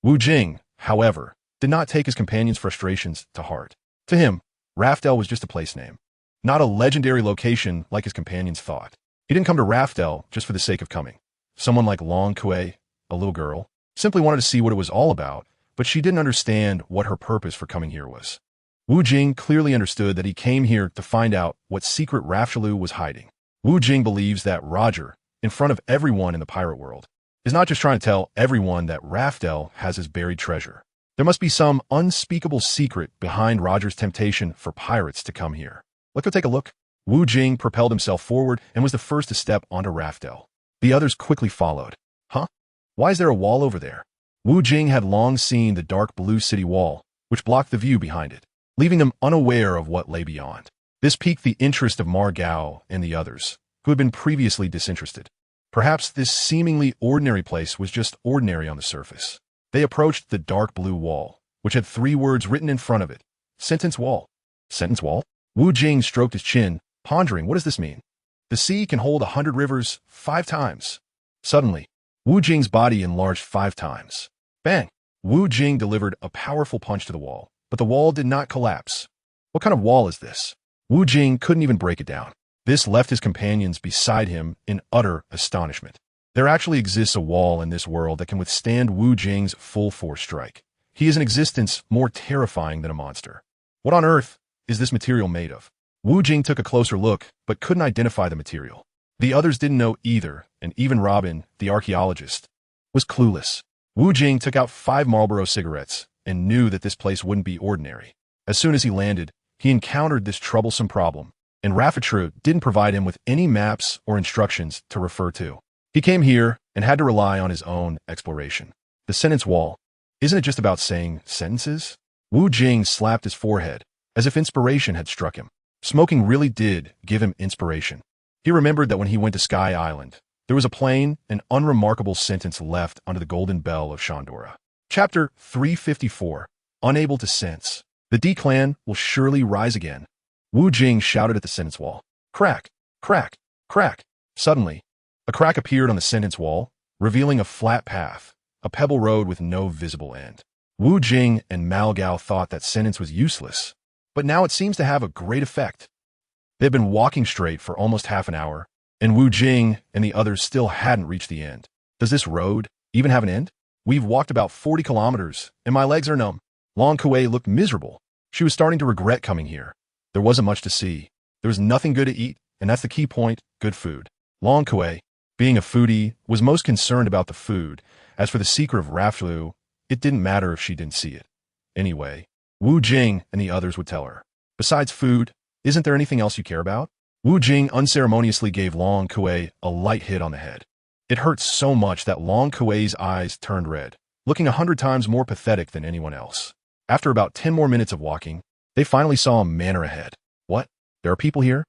Wu Jing, however, did not take his companion's frustrations to heart. To him, RebootLife was just a place name, not a legendary location like his companions thought. He didn't come to RebootLife just for the sake of coming. Someone like Long Kuei, a little girl, simply wanted to see what it was all about, but she didn't understand what her purpose for coming here was. Wu Jing clearly understood that he came here to find out what secret RebootLife was hiding. Wu Jing believes that Roger, in front of everyone in the pirate world, is not just trying to tell everyone that RebootLife has his buried treasure. There must be some unspeakable secret behind Roger's temptation for pirates to come here. Let's go take a look. Wu Jing propelled himself forward and was the first to step onto RebootLife. The others quickly followed. Huh? Why is there a wall over there? Wu Jing had long seen the dark blue city wall, which blocked the view behind it, leaving them unaware of what lay beyond. This piqued the interest of Margao and the others, who had been previously disinterested. Perhaps this seemingly ordinary place was just ordinary on the surface. They approached the dark blue wall, which had 3 words written in front of it. Sentence Wall. Sentence Wall? Wu Jing stroked his chin, pondering, what does this mean? The sea can hold 100 rivers 5 times. Suddenly, Wu Jing's body enlarged 5 times. Bang! Wu Jing delivered a powerful punch to the wall, but the wall did not collapse. What kind of wall is this? Wu Jing couldn't even break it down. This left his companions beside him in utter astonishment. There actually exists a wall in this world that can withstand Wu Jing's full force strike. He is an existence more terrifying than a monster. What on earth is this material made of? Wu Jing took a closer look, but couldn't identify the material. The others didn't know either, and even Robin, the archaeologist, was clueless. Wu Jing took out 5 Marlboro cigarettes and knew that this place wouldn't be ordinary. As soon as he landed, he encountered this troublesome problem, and Rafetru didn't provide him with any maps or instructions to refer to. He came here and had to rely on his own exploration. The sentence wall. Isn't it just about saying sentences? Wu Jing slapped his forehead, as if inspiration had struck him. Smoking really did give him inspiration. He remembered that when he went to Sky Island, there was a plain and unremarkable sentence left under the golden bell of Shandora. Chapter 354. Unable to sense. The D clan will surely rise again. Wu Jing shouted at the sentence wall. Crack, crack, crack. Suddenly, a crack appeared on the sentence wall, revealing a flat path, a pebble road with no visible end. Wu Jing and Mao Gao thought that sentence was useless, but now it seems to have a great effect. They had been walking straight for almost half an hour, and Wu Jing and the others still hadn't reached the end. Does this road even have an end? We've walked about 40 kilometers, and my legs are numb. Long Kuei looked miserable. She was starting to regret coming here. There wasn't much to see. There was nothing good to eat, and that's the key point, good food. Long Kuei, being a foodie, was most concerned about the food. As for the secret of Rafetru, it didn't matter if she didn't see it. Anyway, Wu Jing and the others would tell her. Besides food, isn't there anything else you care about? Wu Jing unceremoniously gave Long Kuei a light hit on the head. It hurt so much that Long Kuei's eyes turned red, looking 100 times more pathetic than anyone else. After about 10 more minutes of walking, they finally saw a manor ahead. What? There are people here?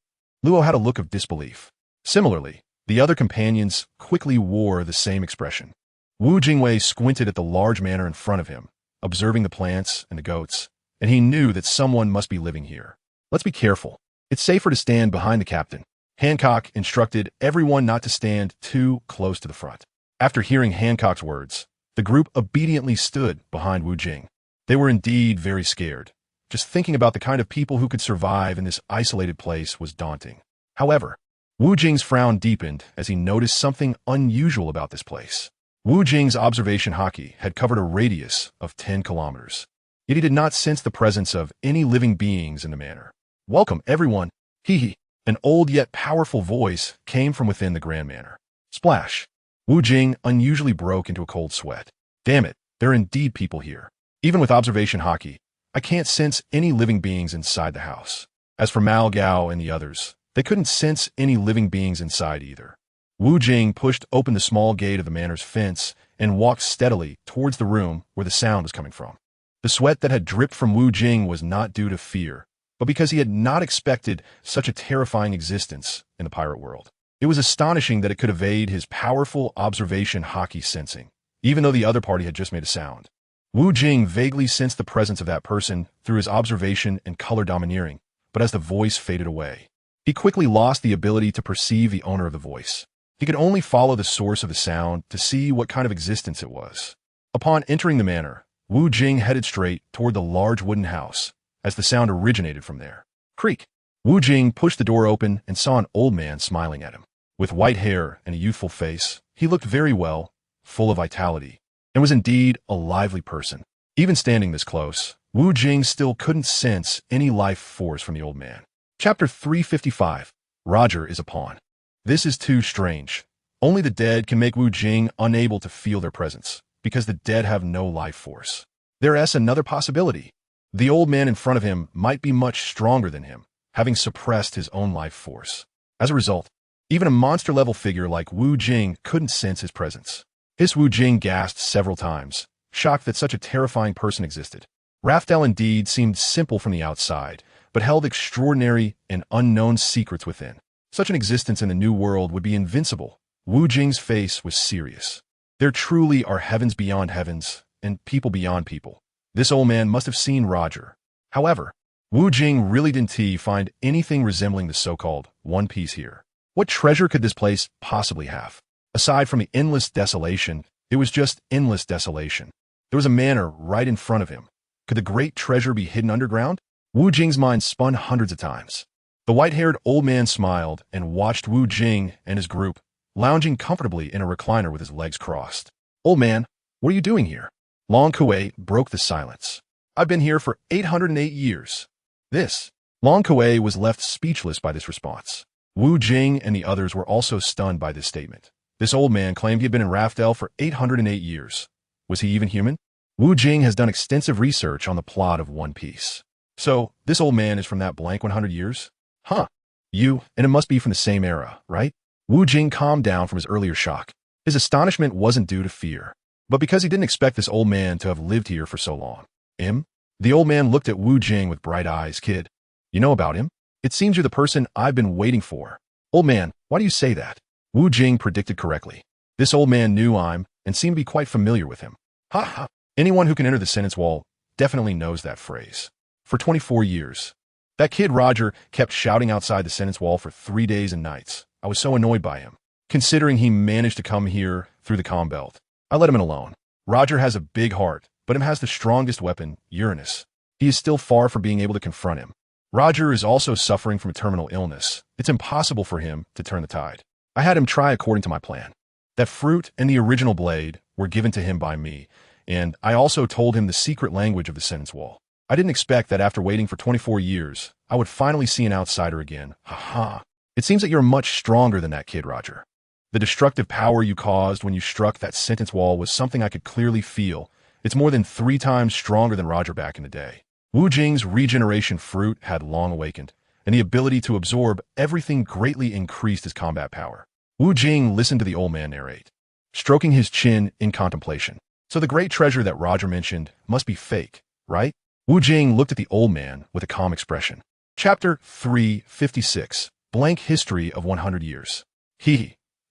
Luo had a look of disbelief. Similarly, the other companions quickly wore the same expression. Wu Jingwei squinted at the large manor in front of him, observing the plants and the goats, and he knew that someone must be living here. Let's be careful. It's safer to stand behind the captain. Hancock instructed everyone not to stand too close to the front. After hearing Hancock's words, the group obediently stood behind Wu Jing. They were indeed very scared. Just thinking about the kind of people who could survive in this isolated place was daunting. However, Wu Jing's frown deepened as he noticed something unusual about this place. Wu Jing's observation hockey had covered a radius of 10 kilometers. Yet he did not sense the presence of any living beings in the manor. Welcome, everyone. Hee. An old yet powerful voice came from within the Grand Manor. Splash. Wu Jing unusually broke into a cold sweat. Damn it, there are indeed people here. Even with observation hockey, I can't sense any living beings inside the house. As for Mao Gao and the others, they couldn't sense any living beings inside either. Wu Jing pushed open the small gate of the manor's fence and walked steadily towards the room where the sound was coming from. The sweat that had dripped from Wu Jing was not due to fear, but because he had not expected such a terrifying existence in the pirate world. It was astonishing that it could evade his powerful observation hockey sensing, even though the other party had just made a sound. Wu Jing vaguely sensed the presence of that person through his observation and color domineering, but as the voice faded away, he quickly lost the ability to perceive the owner of the voice. He could only follow the source of the sound to see what kind of existence it was. Upon entering the manor, Wu Jing headed straight toward the large wooden house, as the sound originated from there. Creak! Wu Jing pushed the door open and saw an old man smiling at him. With white hair and a youthful face, he looked very well, full of vitality, and was indeed a lively person. Even standing this close, Wu Jing still couldn't sense any life force from the old man. Chapter 355. Roger is a pawn. This is too strange. Only the dead can make Wu Jing unable to feel their presence, because the dead have no life force. There is another possibility. The old man in front of him might be much stronger than him, having suppressed his own life force. As a result, even a monster-level figure like Wu Jing couldn't sense his presence. Wu Jing gasped several times, shocked that such a terrifying person existed. Raftel indeed seemed simple from the outside, but held extraordinary and unknown secrets within. Such an existence in the new world would be invincible. Wu Jing's face was serious. There truly are heavens beyond heavens, and people beyond people. This old man must have seen Roger. However, Wu Jing really didn't find anything resembling the so-called One Piece here. What treasure could this place possibly have? Aside from the endless desolation, it was just endless desolation. There was a manor right in front of him. Could the great treasure be hidden underground? Wu Jing's mind spun hundreds of times. The white-haired old man smiled and watched Wu Jing and his group, lounging comfortably in a recliner with his legs crossed. "Old man, what are you doing here?" Long Kuei broke the silence. "I've been here for 808 years. This." Long Kuei was left speechless by this response. Wu Jing and the others were also stunned by this statement. This old man claimed he had been in RebootLife for 808 years. Was he even human? Wu Jing has done extensive research on the plot of One Piece. "So, this old man is from that blank 100 years? Huh. And it must be from the same era, right?" Wu Jing calmed down from his earlier shock. His astonishment wasn't due to fear, but because he didn't expect this old man to have lived here for so long. The old man looked at Wu Jing with bright eyes. "Kid, you know about him? It seems you're the person I've been waiting for." "Old man, why do you say that?" Wu Jing predicted correctly. This old man knew and seemed to be quite familiar with him. Ha ha. Anyone who can enter the sentence wall definitely knows that phrase. For 24 years. That kid Roger kept shouting outside the sentence wall for 3 days and nights. I was so annoyed by him. Considering he managed to come here through the comm belt, I let him alone. Roger has a big heart, but him has the strongest weapon, Uranus. He is still far from being able to confront him. Roger is also suffering from a terminal illness. It's impossible for him to turn the tide. I had him try according to my plan. That fruit and the original blade were given to him by me, and I also told him the secret language of the sentence wall. I didn't expect that after waiting for 24 years, I would finally see an outsider again. Ha. It seems that you're much stronger than that kid, Roger. The destructive power you caused when you struck that sentence wall was something I could clearly feel. It's more than 3 times stronger than Roger back in the day. Wu Jing's regeneration fruit had long awakened, and the ability to absorb everything greatly increased his combat power. Wu Jing listened to the old man narrate, stroking his chin in contemplation. "So the great treasure that Roger mentioned must be fake, right?" Wu Jing looked at the old man with a calm expression. Chapter 356, Blank History of 100 Years.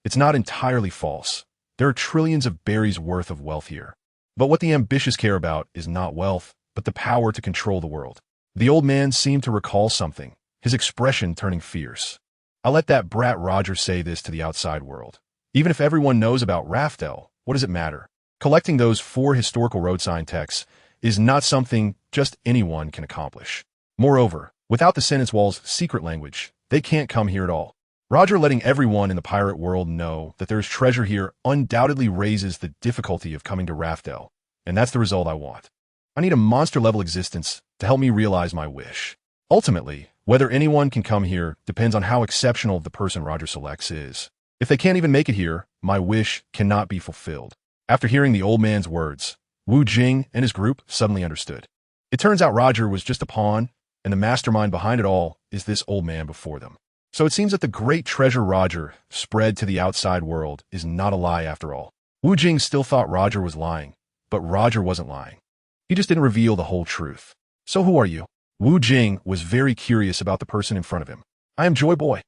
It's not entirely false. There are trillions of berries worth of wealth here. But what the ambitious care about is not wealth, but the power to control the world. The old man seemed to recall something, his expression turning fierce. "I'll let that brat Roger say this to the outside world. Even if everyone knows about RebootLife, what does it matter? Collecting those 4 historical road sign texts is not something just anyone can accomplish. Moreover, without the sentence wall's secret language, they can't come here at all. Roger letting everyone in the pirate world know that there's treasure here undoubtedly raises the difficulty of coming to RebootLife, and that's the result I want. I need a monster-level existence to help me realize my wish. Ultimately, whether anyone can come here depends on how exceptional the person Roger selects is. If they can't even make it here, my wish cannot be fulfilled." After hearing the old man's words, Wu Jing and his group suddenly understood. It turns out Roger was just a pawn, and the mastermind behind it all is this old man before them. So it seems that the great treasure Roger spread to the outside world is not a lie after all. Wu Jing still thought Roger was lying, but Roger wasn't lying. He just didn't reveal the whole truth. "So who are you?" Wu Jing was very curious about the person in front of him. "I am Joy Boy."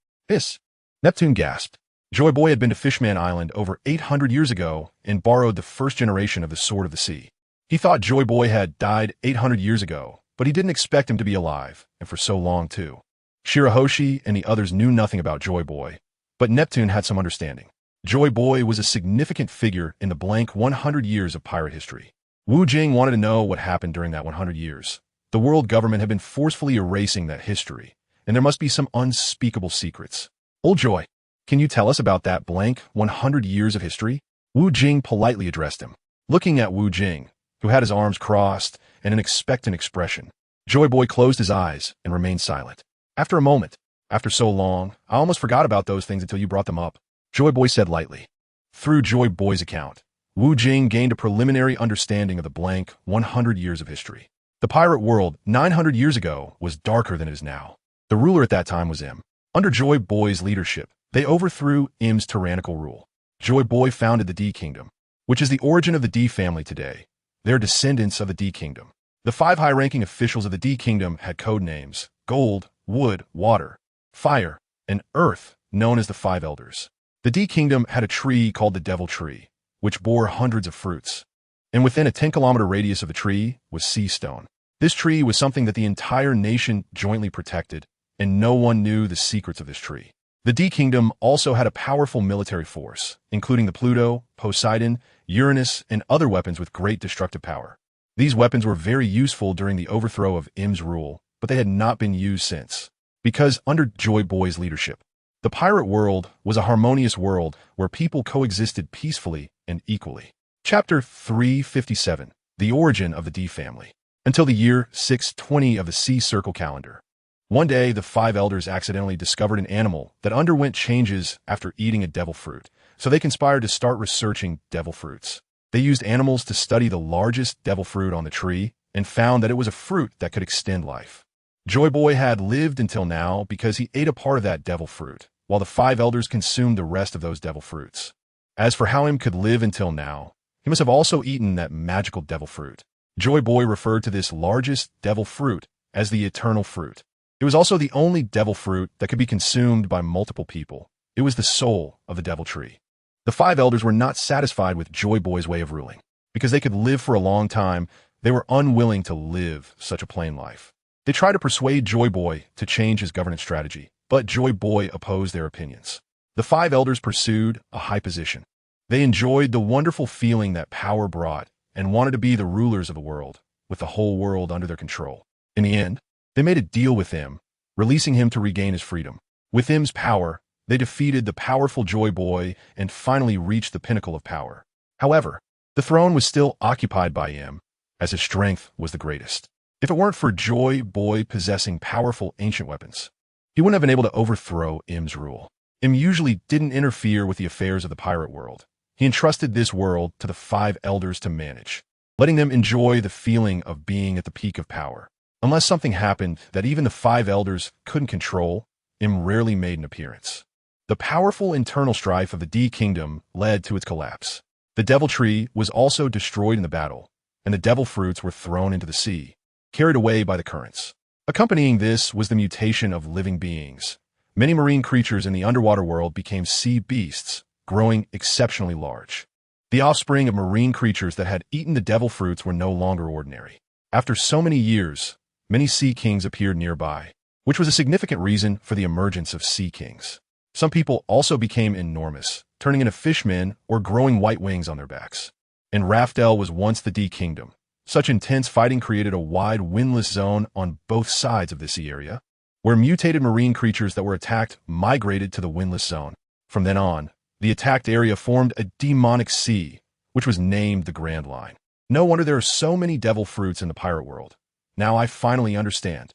Neptune gasped. Joy Boy had been to Fishman Island over 800 years ago and borrowed the first generation of the Sword of the Sea. He thought Joy Boy had died 800 years ago, but he didn't expect him to be alive, and for so long too. Shirahoshi and the others knew nothing about Joy Boy, but Neptune had some understanding. Joy Boy was a significant figure in the blank 100 years of pirate history. Wu Jing wanted to know what happened during that 100 years. The world government had been forcefully erasing that history, and there must be some unspeakable secrets. "Old Joy, can you tell us about that blank 100 years of history?" Wu Jing politely addressed him. Looking at Wu Jing, who had his arms crossed and an expectant expression, Joy Boy closed his eyes and remained silent. After a moment, "After so long, I almost forgot about those things until you brought them up," Joy Boy said lightly. Through Joy Boy's account, Wu Jing gained a preliminary understanding of the blank 100 years of history. The pirate world 900 years ago was darker than it is now. The ruler at that time was Im. Under Joy Boy's leadership, they overthrew Im's tyrannical rule. Joy Boy founded the D Kingdom, which is the origin of the D family today. They're descendants of the D Kingdom. The 5 high-ranking officials of the D Kingdom had code names: Gold, Wood, Water, Fire, and Earth, known as the 5 Elders. The D Kingdom had a tree called the Devil Tree, which bore hundreds of fruits. And within a 10-kilometer radius of the tree was Sea Stone. This tree was something that the entire nation jointly protected, and no one knew the secrets of this tree. The D Kingdom also had a powerful military force, including the Pluto, Poseidon, Uranus, and other weapons with great destructive power. These weapons were very useful during the overthrow of Im's rule, but they had not been used since. Because under Joy Boy's leadership, the pirate world was a harmonious world where people coexisted peacefully and equally. Chapter 357, The Origin of the D Family. Until the year 620 of the Sea Circle calendar. One day, the five elders accidentally discovered an animal that underwent changes after eating a devil fruit, so they conspired to start researching devil fruits. They used animals to study the largest devil fruit on the tree and found that it was a fruit that could extend life. Joy Boy had lived until now because he ate a part of that devil fruit, while the five elders consumed the rest of those devil fruits. As for how him could live until now, he must have also eaten that magical devil fruit. Joy Boy referred to this largest devil fruit as the eternal fruit. It was also the only devil fruit that could be consumed by multiple people. It was the soul of the devil tree. The five elders were not satisfied with Joy Boy's way of ruling. Because they could live for a long time, they were unwilling to live such a plain life. They tried to persuade Joy Boy to change his governance strategy, but Joy Boy opposed their opinions. The five elders pursued a high position. They enjoyed the wonderful feeling that power brought and wanted to be the rulers of the world, with the whole world under their control. In the end, they made a deal with him, releasing him to regain his freedom. With him's power, they defeated the powerful Joy Boy and finally reached the pinnacle of power. However, the throne was still occupied by him, as his strength was the greatest. If it weren't for Joy Boy possessing powerful ancient weapons, he wouldn't have been able to overthrow Im's rule. Im usually didn't interfere with the affairs of the pirate world. He entrusted this world to the five elders to manage, letting them enjoy the feeling of being at the peak of power. Unless something happened that even the five elders couldn't control, Im rarely made an appearance. The powerful internal strife of the D Kingdom led to its collapse. The devil tree was also destroyed in the battle, and the devil fruits were thrown into the sea, carried away by the currents. Accompanying this was the mutation of living beings. Many marine creatures in the underwater world became sea beasts, growing exceptionally large. The offspring of marine creatures that had eaten the devil fruits were no longer ordinary. After so many years, many sea kings appeared nearby, which was a significant reason for the emergence of sea kings. Some people also became enormous, turning into fishmen or growing white wings on their backs. And Raftel was once the D Kingdom. Such intense fighting created a wide windless zone on both sides of the sea area, where mutated marine creatures that were attacked migrated to the windless zone. From then on, the attacked area formed a demonic sea, which was named the Grand Line. No wonder there are so many devil fruits in the pirate world. Now I finally understand.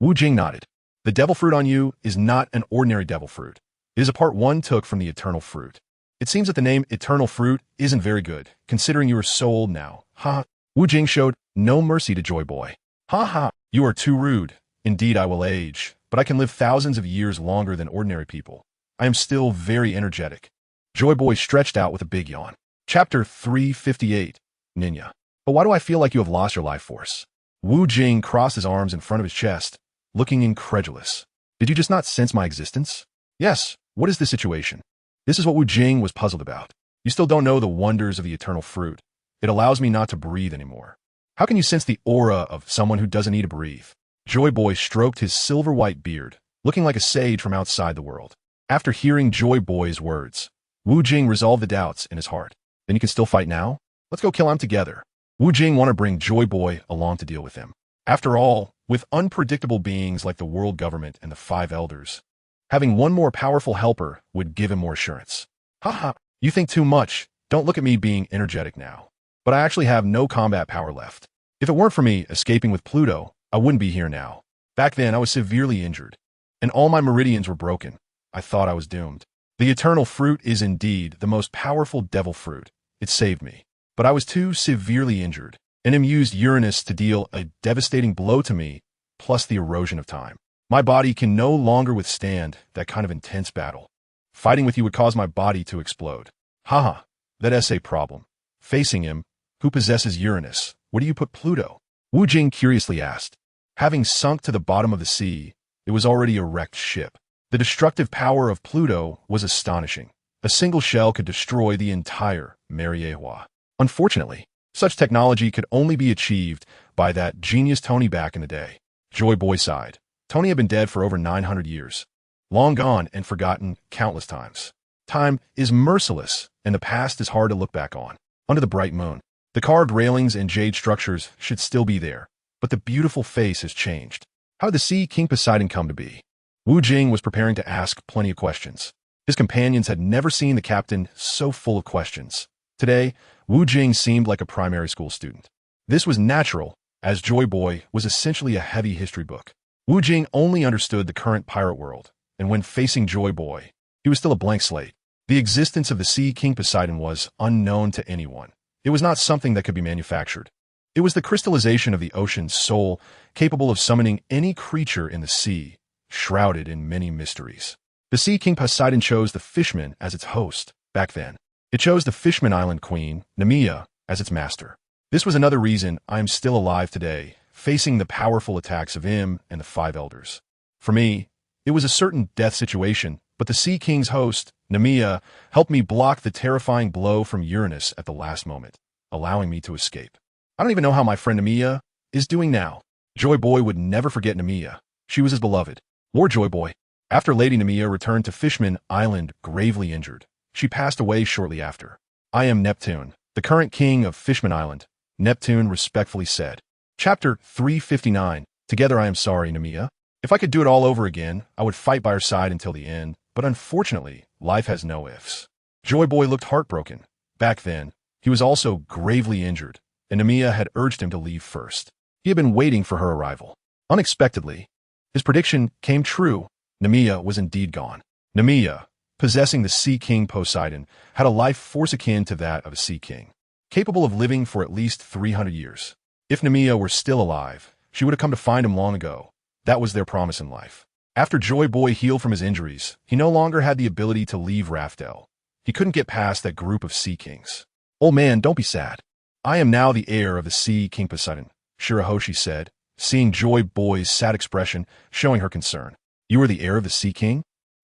Wu Jing nodded. The devil fruit on you is not an ordinary devil fruit. It is a part one took from the eternal fruit. It seems that the name eternal fruit isn't very good, considering you are so old now. Ha! Wu Jing showed no mercy to Joy Boy. Ha ha! You are too rude. Indeed, I will age, but I can live thousands of years longer than ordinary people. I am still very energetic. Joy Boy stretched out with a big yawn. Chapter 358, Ninja. But why do I feel like you have lost your life force? Wu Jing crossed his arms in front of his chest, looking incredulous. Did you just not sense my existence? Yes, what is the situation? This is what Wu Jing was puzzled about. You still don't know the wonders of the eternal fruit. It allows me not to breathe anymore. How can you sense the aura of someone who doesn't need to breathe? Joy Boy stroked his silver-white beard, looking like a sage from outside the world. After hearing Joy Boy's words, Wu Jing resolved the doubts in his heart. Then you can still fight now? Let's go kill him together. Wu Jing wanted to bring Joy Boy along to deal with him. After all, with unpredictable beings like the world government and the five elders, having one more powerful helper would give him more assurance. Haha, you think too much. Don't look at me being energetic now. But I actually have no combat power left. If it weren't for me escaping with Pluto, I wouldn't be here now. Back then, I was severely injured, and all my meridians were broken. I thought I was doomed. The eternal fruit is indeed the most powerful devil fruit. It saved me. But I was too severely injured, and him used Uranus to deal a devastating blow to me, plus the erosion of time. My body can no longer withstand that kind of intense battle. Fighting with you would cause my body to explode. Haha, that's a problem. Facing him, who possesses Uranus, where do you put Pluto? Wu Jing curiously asked. Having sunk to the bottom of the sea, it was already a wrecked ship. The destructive power of Pluto was astonishing. A single shell could destroy the entire Miraculously. Unfortunately, such technology could only be achieved by that genius Tony back in the day. Joy Boy sighed. Tony had been dead for over 900 years. Long gone and forgotten countless times. Time is merciless, and the past is hard to look back on. Under the bright moon, the carved railings and jade structures should still be there, but the beautiful face has changed. How did the Sea King Poseidon come to be? Wu Jing was preparing to ask plenty of questions. His companions had never seen the captain so full of questions. Today, Wu Jing seemed like a primary school student. This was natural, as Joy Boy was essentially a heavy history book. Wu Jing only understood the current pirate world, and when facing Joy Boy, he was still a blank slate. The existence of the Sea King Poseidon was unknown to anyone. It was not something that could be manufactured. It was the crystallization of the ocean's soul, capable of summoning any creature in the sea, shrouded in many mysteries. The Sea King Poseidon chose the Fishman as its host. Back then, it chose the Fishman Island Queen, Nemea, as its master. This was another reason I am still alive today, facing the powerful attacks of him and the Five Elders. For me, it was a certain death situation, but the Sea King's host, Nemea, helped me block the terrifying blow from Uranus at the last moment, allowing me to escape. I don't even know how my friend Nemea is doing now. Joy Boy would never forget Nemea. She was his beloved. Lord Joy Boy. After Lady Nemea returned to Fishman Island gravely injured, she passed away shortly after. I am Neptune, the current king of Fishman Island, Neptune respectfully said. Chapter 359. Together I am sorry, Nemea. If I could do it all over again, I would fight by her side until the end, but unfortunately, life has no ifs. Joy Boy looked heartbroken. Back then, he was also gravely injured, and Nemea had urged him to leave first. He had been waiting for her arrival. Unexpectedly, his prediction came true. Nemea was indeed gone. Nemea, possessing the Sea King Poseidon, had a life force akin to that of a Sea King, capable of living for at least 300 years. If Nemea were still alive, she would have come to find him long ago. That was their promise in life. After Joy Boy healed from his injuries, he no longer had the ability to leave RebootLife. He couldn't get past that group of Sea Kings. Old man, don't be sad. I am now the heir of the Sea King Poseidon, Shirahoshi said, seeing Joy Boy's sad expression, showing her concern. You are the heir of the Sea King?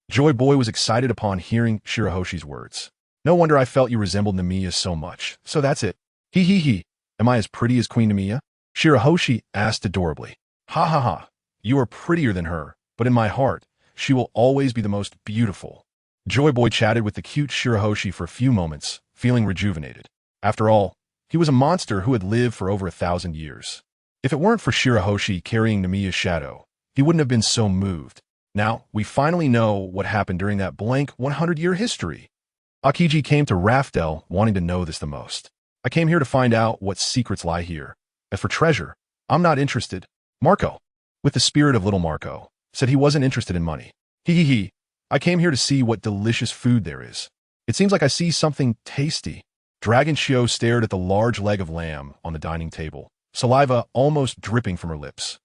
Joy Boy was excited upon hearing Shirahoshi's words. No wonder I felt you resembled Nemea so much. So that's it. He. Am I as pretty as Queen Nemea? Shirahoshi asked adorably. Ha ha ha. You are prettier than her, but in my heart, she will always be the most beautiful. Joy Boy chatted with the cute Shirahoshi for a few moments, feeling rejuvenated. After all, he was a monster who had lived for over 1,000 years. If it weren't for Shirahoshi carrying Nemea's shadow, he wouldn't have been so moved. Now, we finally know what happened during that blank 100-year history. Akiji came to RebootLife wanting to know this the most. I came here to find out what secrets lie here. As for treasure, I'm not interested. Marco, with the spirit of little Marco, said he wasn't interested in money. He. I came here to see what delicious food there is. It seems like I see something tasty. Dragon Shio stared at the large leg of lamb on the dining table, saliva almost dripping from her lips.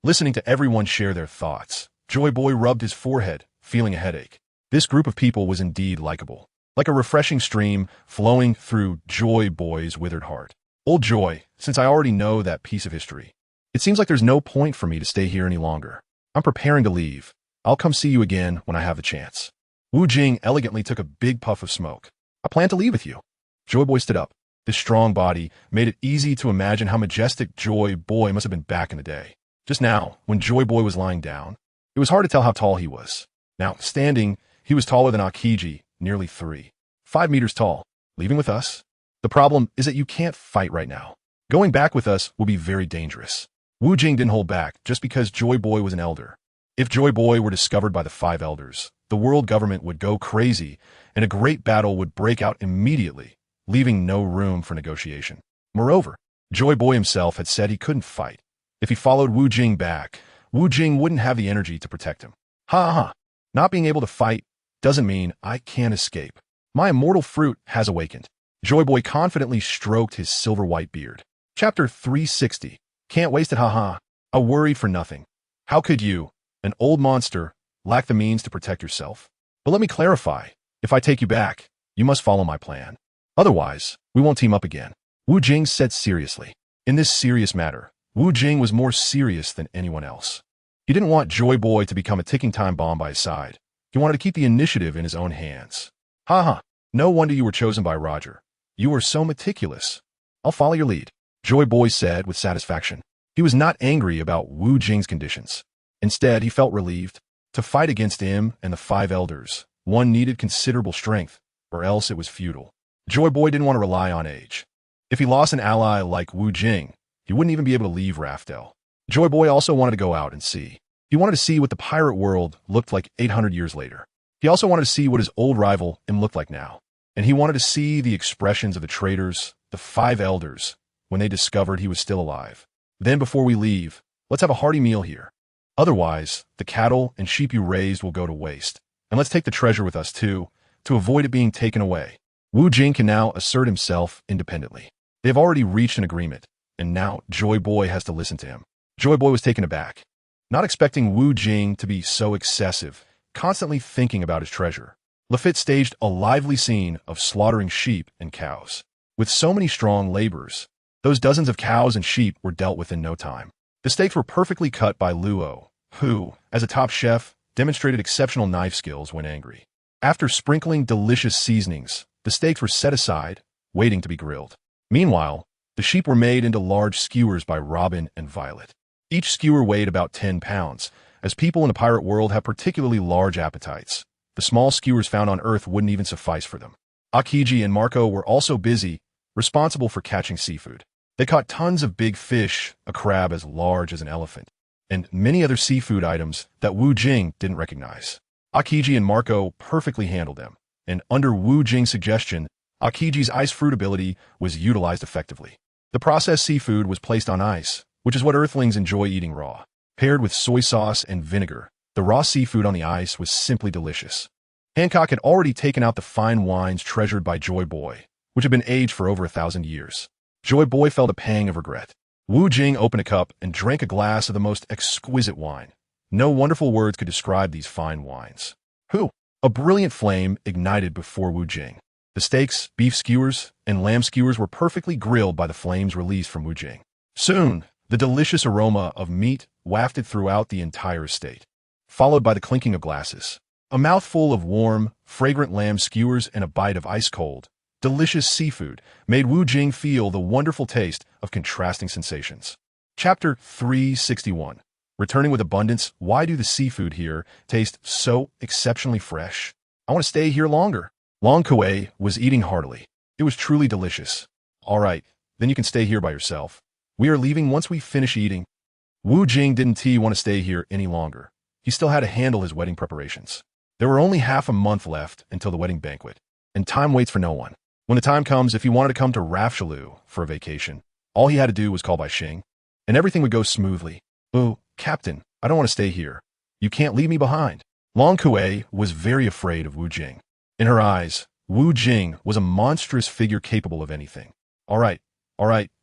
Listening to everyone share their thoughts, Joy Boy rubbed his forehead, feeling a headache. This group of people was indeed likable, like a refreshing stream flowing through Joy Boy's withered heart. Old Joy, since I already know that piece of history, it seems like there's no point for me to stay here any longer. I'm preparing to leave. I'll come see you again when I have the chance. Wu Jing elegantly took a big puff of smoke. I plan to leave with you. Joy Boy stood up. His strong body made it easy to imagine how majestic Joy Boy must have been back in the day. Just now, when Joy Boy was lying down, it was hard to tell how tall he was. Now, standing, he was taller than Akiji, nearly 5 meters tall. Leaving with us? The problem is that you can't fight right now. Going back with us will be very dangerous. Wu Jing didn't hold back just because Joy Boy was an elder. If Joy Boy were discovered by the 5 elders, the world government would go crazy and a great battle would break out immediately, leaving no room for negotiation. Moreover, Joy Boy himself had said he couldn't fight. If he followed Wu Jing back, Wu Jing wouldn't have the energy to protect him. Ha. Not being able to fight doesn't mean I can't escape. My immortal fruit has awakened. Joy Boy confidently stroked his silver-white beard. Chapter 360. Can't waste it, haha. I worried for nothing. How could you, an old monster, lack the means to protect yourself? But let me clarify. If I take you back, you must follow my plan. Otherwise, we won't team up again. Wu Jing said seriously. In this serious matter, Wu Jing was more serious than anyone else. He didn't want Joy Boy to become a ticking time bomb by his side. He wanted to keep the initiative in his own hands. Ha. No wonder you were chosen by Roger. You were so meticulous. I'll follow your lead, Joy Boy said with satisfaction. He was not angry about Wu Jing's conditions. Instead, he felt relieved. To fight against him and the 5 elders, one needed considerable strength, or else it was futile. Joy Boy didn't want to rely on age. If he lost an ally like Wu Jing, he wouldn't even be able to leave RebootLife. Joy Boy also wanted to go out and see. He wanted to see what the pirate world looked like 800 years later. He also wanted to see what his old rival Im looked like now. And he wanted to see the expressions of the traders, the 5 elders, when they discovered he was still alive. Then before we leave, let's have a hearty meal here. Otherwise, the cattle and sheep you raised will go to waste. And let's take the treasure with us too, to avoid it being taken away. Wu Jing can now assert himself independently. They have already reached an agreement, and now Joy Boy has to listen to him. Joy Boy was taken aback, not expecting Wu Jing to be so excessive, constantly thinking about his treasure. Lafitte staged a lively scene of slaughtering sheep and cows. With so many strong laborers, those dozens of cows and sheep were dealt with in no time. The steaks were perfectly cut by Luo, who, as a top chef, demonstrated exceptional knife skills when angry. After sprinkling delicious seasonings, the steaks were set aside, waiting to be grilled. Meanwhile, the sheep were made into large skewers by Robin and Violet. Each skewer weighed about 10 pounds, as people in the pirate world have particularly large appetites. The small skewers found on Earth wouldn't even suffice for them. Akiji and Marco were also busy, responsible for catching seafood. They caught tons of big fish, a crab as large as an elephant, and many other seafood items that Wu Jing didn't recognize. Akiji and Marco perfectly handled them, and under Wu Jing's suggestion, Akiji's ice fruit ability was utilized effectively. The processed seafood was placed on ice, which is what Earthlings enjoy eating raw. Paired with soy sauce and vinegar, the raw seafood on the ice was simply delicious. Hancock had already taken out the fine wines treasured by Joy Boy, which had been aged for over 1,000 years. Joy Boy felt a pang of regret. Wu Jing opened a cup and drank a glass of the most exquisite wine. No wonderful words could describe these fine wines. Who? A brilliant flame ignited before Wu Jing. The steaks, beef skewers, and lamb skewers were perfectly grilled by the flames released from Wu Jing. Soon, the delicious aroma of meat wafted throughout the entire estate, followed by the clinking of glasses. A mouthful of warm, fragrant lamb skewers and a bite of ice-cold, delicious seafood made Wu Jing feel the wonderful taste of contrasting sensations. Chapter 361. Returning with abundance, why do the seafood here taste so exceptionally fresh? I want to stay here longer. Long Kuei was eating heartily. It was truly delicious. All right, then you can stay here by yourself. We are leaving once we finish eating. Wu Jing didn't want to stay here any longer. He still had to handle his wedding preparations. There were only half a month left until the wedding banquet, and time waits for no one. When the time comes, if he wanted to come to Rafshaloo for a vacation, all he had to do was call by Xing, and everything would go smoothly. Oh, Captain, I don't want to stay here. You can't leave me behind. Long Kuei was very afraid of Wu Jing. In her eyes, Wu Jing was a monstrous figure capable of anything. All right,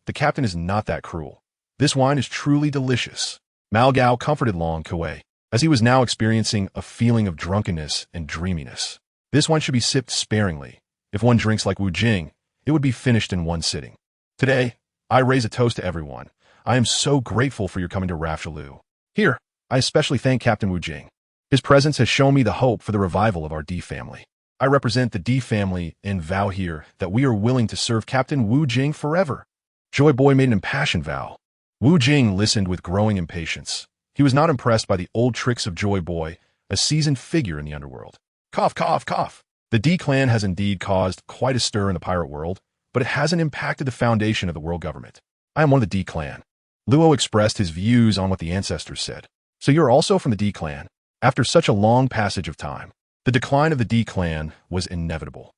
the captain is not that cruel. This wine is truly delicious. Mao Gao comforted Long Kuei, as he was now experiencing a feeling of drunkenness and dreaminess. This wine should be sipped sparingly. If one drinks like Wu Jing, it would be finished in one sitting. Today, I raise a toast to everyone. I am so grateful for your coming to Rafshaloo. Here, I especially thank Captain Wu Jing. His presence has shown me the hope for the revival of our D family. I represent the D family and vow here that we are willing to serve Captain Wu Jing forever. Joy Boy made an impassioned vow. Wu Jing listened with growing impatience. He was not impressed by the old tricks of Joy Boy, a seasoned figure in the underworld. Cough, cough, cough. The D clan has indeed caused quite a stir in the pirate world, but it hasn't impacted the foundation of the world government. I am one of the D clan. Luo expressed his views on what the ancestors said. So you're also from the D clan? After such a long passage of time, the decline of the D clan was inevitable.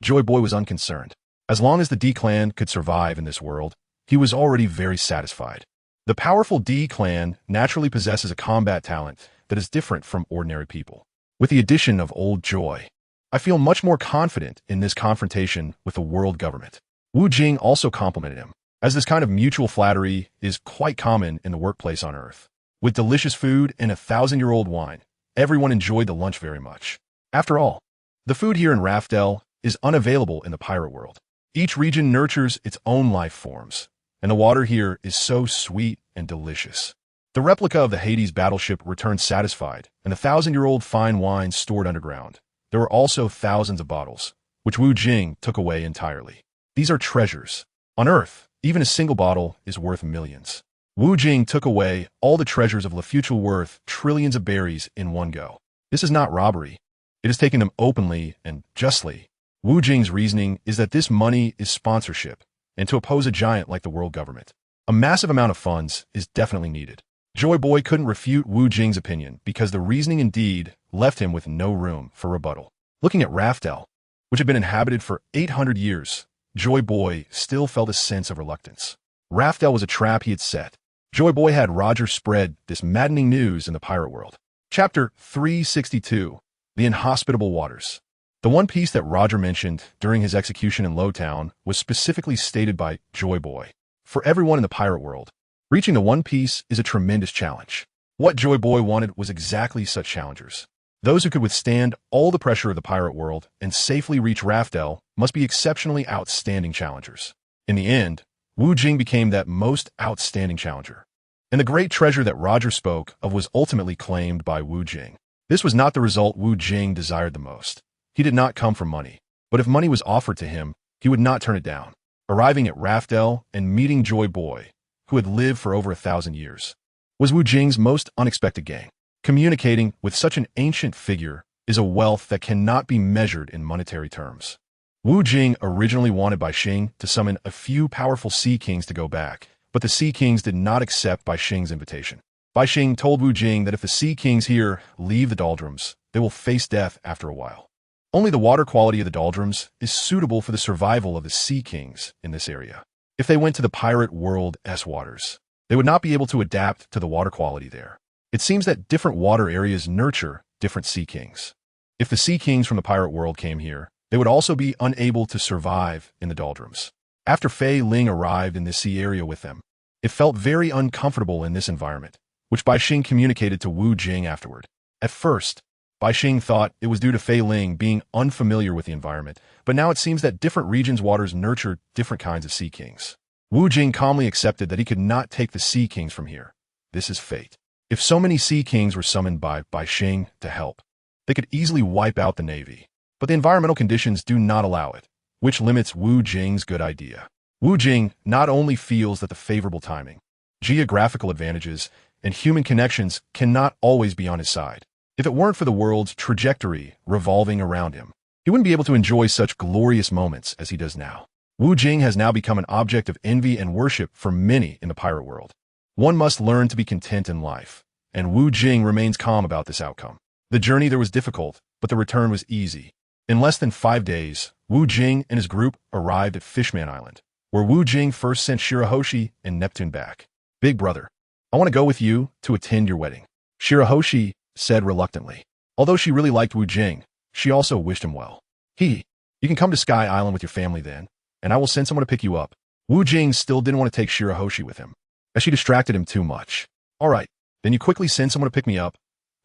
Joy Boy was unconcerned. As long as the D clan could survive in this world, he was already very satisfied. The powerful D clan naturally possesses a combat talent that is different from ordinary people. With the addition of Old Joy, I feel much more confident in this confrontation with the world government. Wu Jing also complimented him, as this kind of mutual flattery is quite common in the workplace on Earth. With delicious food and a 1,000-year-old wine, everyone enjoyed the lunch very much. After all, the food here in Raftel is unavailable in the pirate world. Each region nurtures its own life forms, and the water here is so sweet and delicious. The replica of the Hades battleship returned satisfied, and the 1,000-year-old fine wine stored underground. There were also thousands of bottles, which Wu Jing took away entirely. These are treasures. On Earth, even a single bottle is worth millions. Wu Jing took away all the treasures of LaFuture worth trillions of berries in one go. This is not robbery. It is taking them openly and justly. Wu Jing's reasoning is that this money is sponsorship, and to oppose a giant like the world government. A massive amount of funds is definitely needed. Joy Boy couldn't refute Wu Jing's opinion because the reasoning indeed left him with no room for rebuttal. Looking at RebootLife, which had been inhabited for 800 years, Joy Boy still felt a sense of reluctance. RebootLife was a trap he had set. Joy Boy had Roger spread this maddening news in the pirate world. Chapter 362, The Inhospitable Waters. The one piece that Roger mentioned during his execution in Lowtown was specifically stated by Joy Boy. For everyone in the pirate world, reaching the One Piece is a tremendous challenge. What Joy Boy wanted was exactly such challengers. Those who could withstand all the pressure of the pirate world and safely reach RebootLife must be exceptionally outstanding challengers. In the end, Wu Jing became that most outstanding challenger. And the great treasure that Roger spoke of was ultimately claimed by Wu Jing. This was not the result Wu Jing desired the most. He did not come for money, but if money was offered to him, he would not turn it down. Arriving at RebootLife and meeting Joy Boy, who had lived for over 1,000 years, was Wu Jing's most unexpected gain. Communicating with such an ancient figure is a wealth that cannot be measured in monetary terms. Wu Jing originally wanted Bai Xing to summon a few powerful Sea Kings to go back, but the Sea Kings did not accept Bai Xing's invitation. Bai Xing told Wu Jing that if the Sea Kings here leave the doldrums, they will face death after a while. Only the water quality of the doldrums is suitable for the survival of the Sea Kings in this area. If they went to the pirate world.'s waters, they would not be able to adapt to the water quality there. It seems that different water areas nurture different Sea Kings. If the Sea Kings from the pirate world came here, they would also be unable to survive in the doldrums. After Fei Ling arrived in this sea area with them, it felt very uncomfortable in this environment, which Bai Xing communicated to Wu Jing afterward. At first, Bai Xing thought it was due to Fei Ling being unfamiliar with the environment, but now it seems that different regions' waters nurture different kinds of Sea Kings. Wu Jing calmly accepted that he could not take the Sea Kings from here. This is fate. If so many Sea Kings were summoned by Bai Xing to help, they could easily wipe out the Navy. But the environmental conditions do not allow it, which limits Wu Jing's good idea. Wu Jing not only feels that the favorable timing, geographical advantages, and human connections cannot always be on his side. If it weren't for the world's trajectory revolving around him, he wouldn't be able to enjoy such glorious moments as he does now. Wu Jing has now become an object of envy and worship for many in the pirate world. One must learn to be content in life, and Wu Jing remains calm about this outcome. The journey there was difficult, but the return was easy. In less than 5 days, Wu Jing and his group arrived at Fishman Island, where Wu Jing first sent Shirahoshi and Neptune back. Big brother, I want to go with you to attend your wedding, Shirahoshi said reluctantly. Although she really liked Wu Jing, she also wished him well. You can come to Sky Island with your family then, and I will send someone to pick you up. Wu Jing still didn't want to take Shirahoshi with him, as she distracted him too much. All right, then you quickly send someone to pick me up.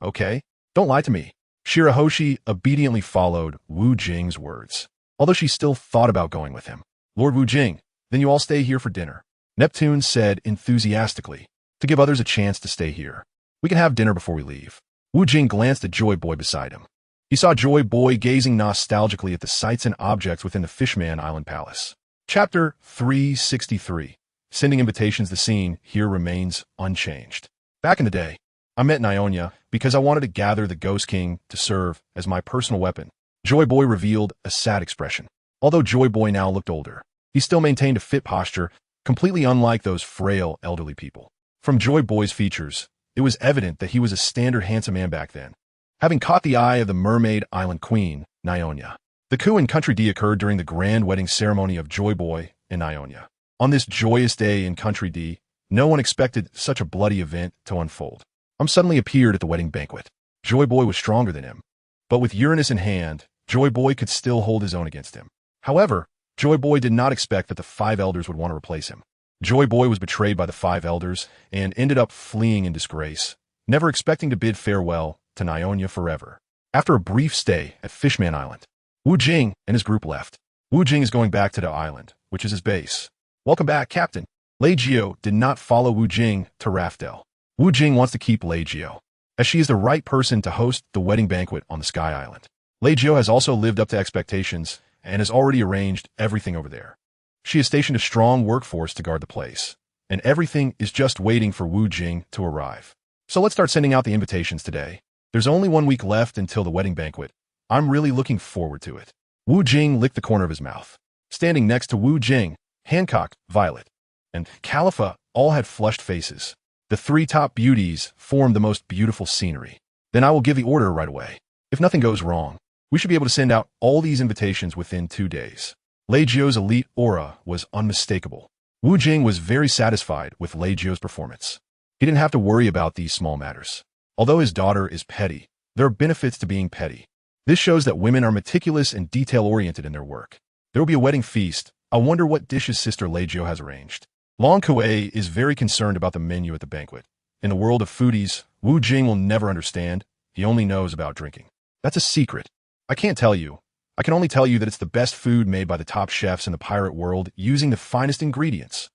Okay? Don't lie to me. Shirahoshi obediently followed Wu Jing's words, although she still thought about going with him. Lord Wu Jing, then you all stay here for dinner, Neptune said enthusiastically, to give others a chance to stay here. We can have dinner before we leave. Wu Jing glanced at Joy Boy beside him. He saw Joy Boy gazing nostalgically at the sights and objects within the Fishman Island Palace. Chapter 363. Sending invitations. The scene here remains unchanged. Back in the day, I met Nyonya because I wanted to gather the Ghost King to serve as my personal weapon. Joy Boy revealed a sad expression. Although Joy Boy now looked older, he still maintained a fit posture, completely unlike those frail elderly people. From Joy Boy's features, it was evident that he was a standard handsome man back then, having caught the eye of the Mermaid Island Queen, Nyonya. The coup in Country D occurred during the grand wedding ceremony of Joy Boy and Nyonya. On this joyous day in Country D, no one expected such a bloody event to unfold. Suddenly appeared at the wedding banquet. Joy Boy was stronger than him, but with Uranus in hand, Joy Boy could still hold his own against him. However, Joy Boy did not expect that the 5 elders would want to replace him. Joy Boy was betrayed by the 5 elders and ended up fleeing in disgrace, never expecting to bid farewell to Nyonya forever. After a brief stay at Fishman Island, Wu Jing and his group left. Wu Jing is going back to the island, which is his base. Welcome back, Captain. Lei Jio did not follow Wu Jing to RebootLife. Wu Jing wants to keep Lei Jio, as she is the right person to host the wedding banquet on the Sky Island. Lei Jio has also lived up to expectations and has already arranged everything over there. She has stationed a strong workforce to guard the place, and everything is just waiting for Wu Jing to arrive. So let's start sending out the invitations today. There's only 1 week left until the wedding banquet. I'm really looking forward to it. Wu Jing licked the corner of his mouth. Standing next to Wu Jing, Hancock, Violet, and Khalifa all had flushed faces. The three top beauties form the most beautiful scenery. Then I will give the order right away. If nothing goes wrong, we should be able to send out all these invitations within 2 days. Lei Jio's elite aura was unmistakable. Wu Jing was very satisfied with Lei Jio's performance. He didn't have to worry about these small matters. Although his daughter is petty, there are benefits to being petty. This shows that women are meticulous and detail-oriented in their work. There will be a wedding feast. I wonder what dishes sister Lei Jio has arranged. Long Kuei is very concerned about the menu at the banquet. In the world of foodies, Wu Jing will never understand. He only knows about drinking. That's a secret. I can't tell you. I can only tell you that it's the best food made by the top chefs in the pirate world using the finest ingredients.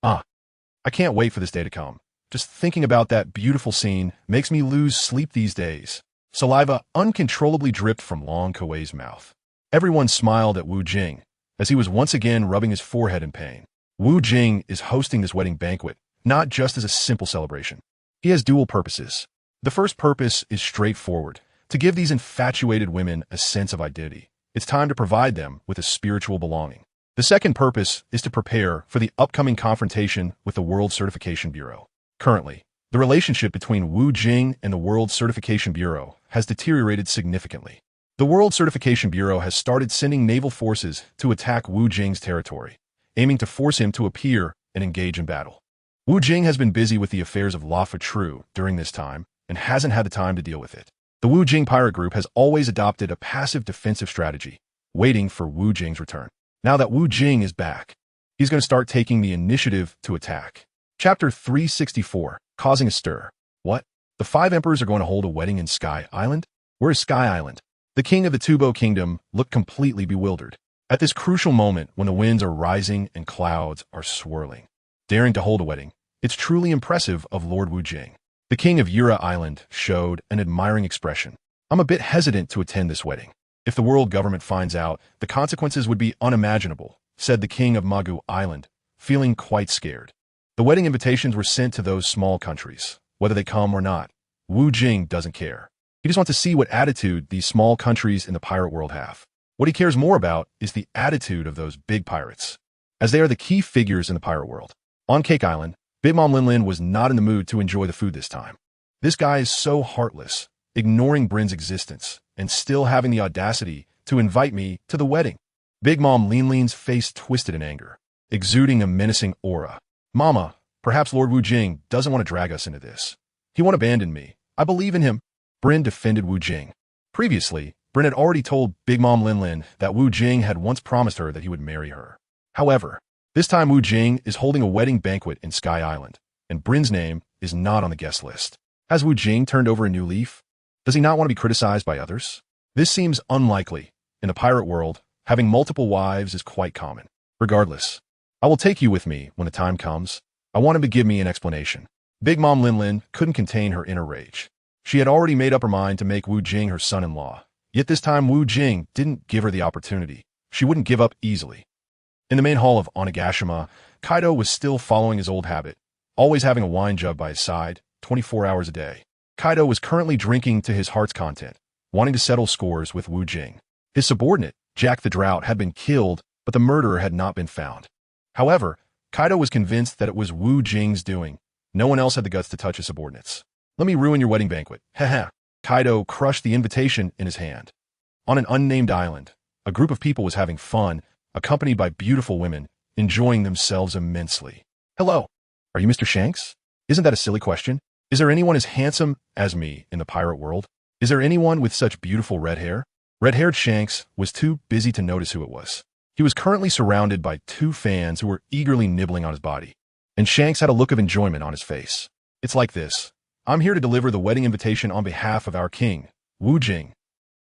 I can't wait for this day to come. Just thinking about that beautiful scene makes me lose sleep these days. Saliva uncontrollably dripped from Long Kuei's mouth. Everyone smiled at Wu Jing, as he was once again rubbing his forehead in pain. Wu Jing is hosting this wedding banquet, not just as a simple celebration. He has dual purposes. The first purpose is straightforward, to give these infatuated women a sense of identity. It's time to provide them with a spiritual belonging. The second purpose is to prepare for the upcoming confrontation with the World Certification Bureau. Currently, the relationship between Wu Jing and the World Certification Bureau has deteriorated significantly. The World Certification Bureau has started sending naval forces to attack Wu Jing's territory, aiming to force him to appear and engage in battle. Wu Jing has been busy with the affairs of La Fatru during this time and hasn't had the time to deal with it. The Wu Jing pirate group has always adopted a passive defensive strategy, waiting for Wu Jing's return. Now that Wu Jing is back, he's going to start taking the initiative to attack. Chapter 364, Causing a Stir. What? The 5 emperors are going to hold a wedding in Sky Island? Where is Sky Island? The king of the Tubo Kingdom looked completely bewildered. At this crucial moment when the winds are rising and clouds are swirling, daring to hold a wedding, it's truly impressive of Lord Wu Jing. The king of Yura Island showed an admiring expression. I'm a bit hesitant to attend this wedding. If the world government finds out, the consequences would be unimaginable, said the king of Magu Island, feeling quite scared. The wedding invitations were sent to those small countries. Whether they come or not, Wu Jing doesn't care. He just wants to see what attitude these small countries in the pirate world have. What he cares more about is the attitude of those big pirates, as they are the key figures in the pirate world. On Cake Island, Big Mom Lin Lin was not in the mood to enjoy the food this time. This guy is so heartless, ignoring Brin's existence, and still having the audacity to invite me to the wedding. Big Mom Lin Lin's face twisted in anger, exuding a menacing aura. Mama, perhaps Lord Wu Jing doesn't want to drag us into this. He won't abandon me. I believe in him. Brin defended Wu Jing. Previously, Brin had already told Big Mom Lin Lin that Wu Jing had once promised her that he would marry her. However, this time Wu Jing is holding a wedding banquet in Sky Island, and Brin's name is not on the guest list. Has Wu Jing turned over a new leaf? Does he not want to be criticized by others? This seems unlikely. In the pirate world, having multiple wives is quite common. Regardless, I will take you with me when the time comes. I want him to give me an explanation. Big Mom Lin Lin couldn't contain her inner rage. She had already made up her mind to make Wu Jing her son-in-law. Yet this time Wu Jing didn't give her the opportunity. She wouldn't give up easily. In the main hall of Onigashima, Kaido was still following his old habit, always having a wine jug by his side, 24 hours a day. Kaido was currently drinking to his heart's content, wanting to settle scores with Wu Jing. His subordinate, Jack the Drought, had been killed, but the murderer had not been found. However, Kaido was convinced that it was Wu Jing's doing. No one else had the guts to touch his subordinates. Let me ruin your wedding banquet. Haha. Kaido crushed the invitation in his hand. On an unnamed island, a group of people was having fun, accompanied by beautiful women, enjoying themselves immensely. Hello. Are you Mr. Shanks? Isn't that a silly question? Is there anyone as handsome as me in the pirate world? Is there anyone with such beautiful red hair? Red-haired Shanks was too busy to notice who it was. He was currently surrounded by 2 fans who were eagerly nibbling on his body, and Shanks had a look of enjoyment on his face. It's like this. I'm here to deliver the wedding invitation on behalf of our king, Wu Jing.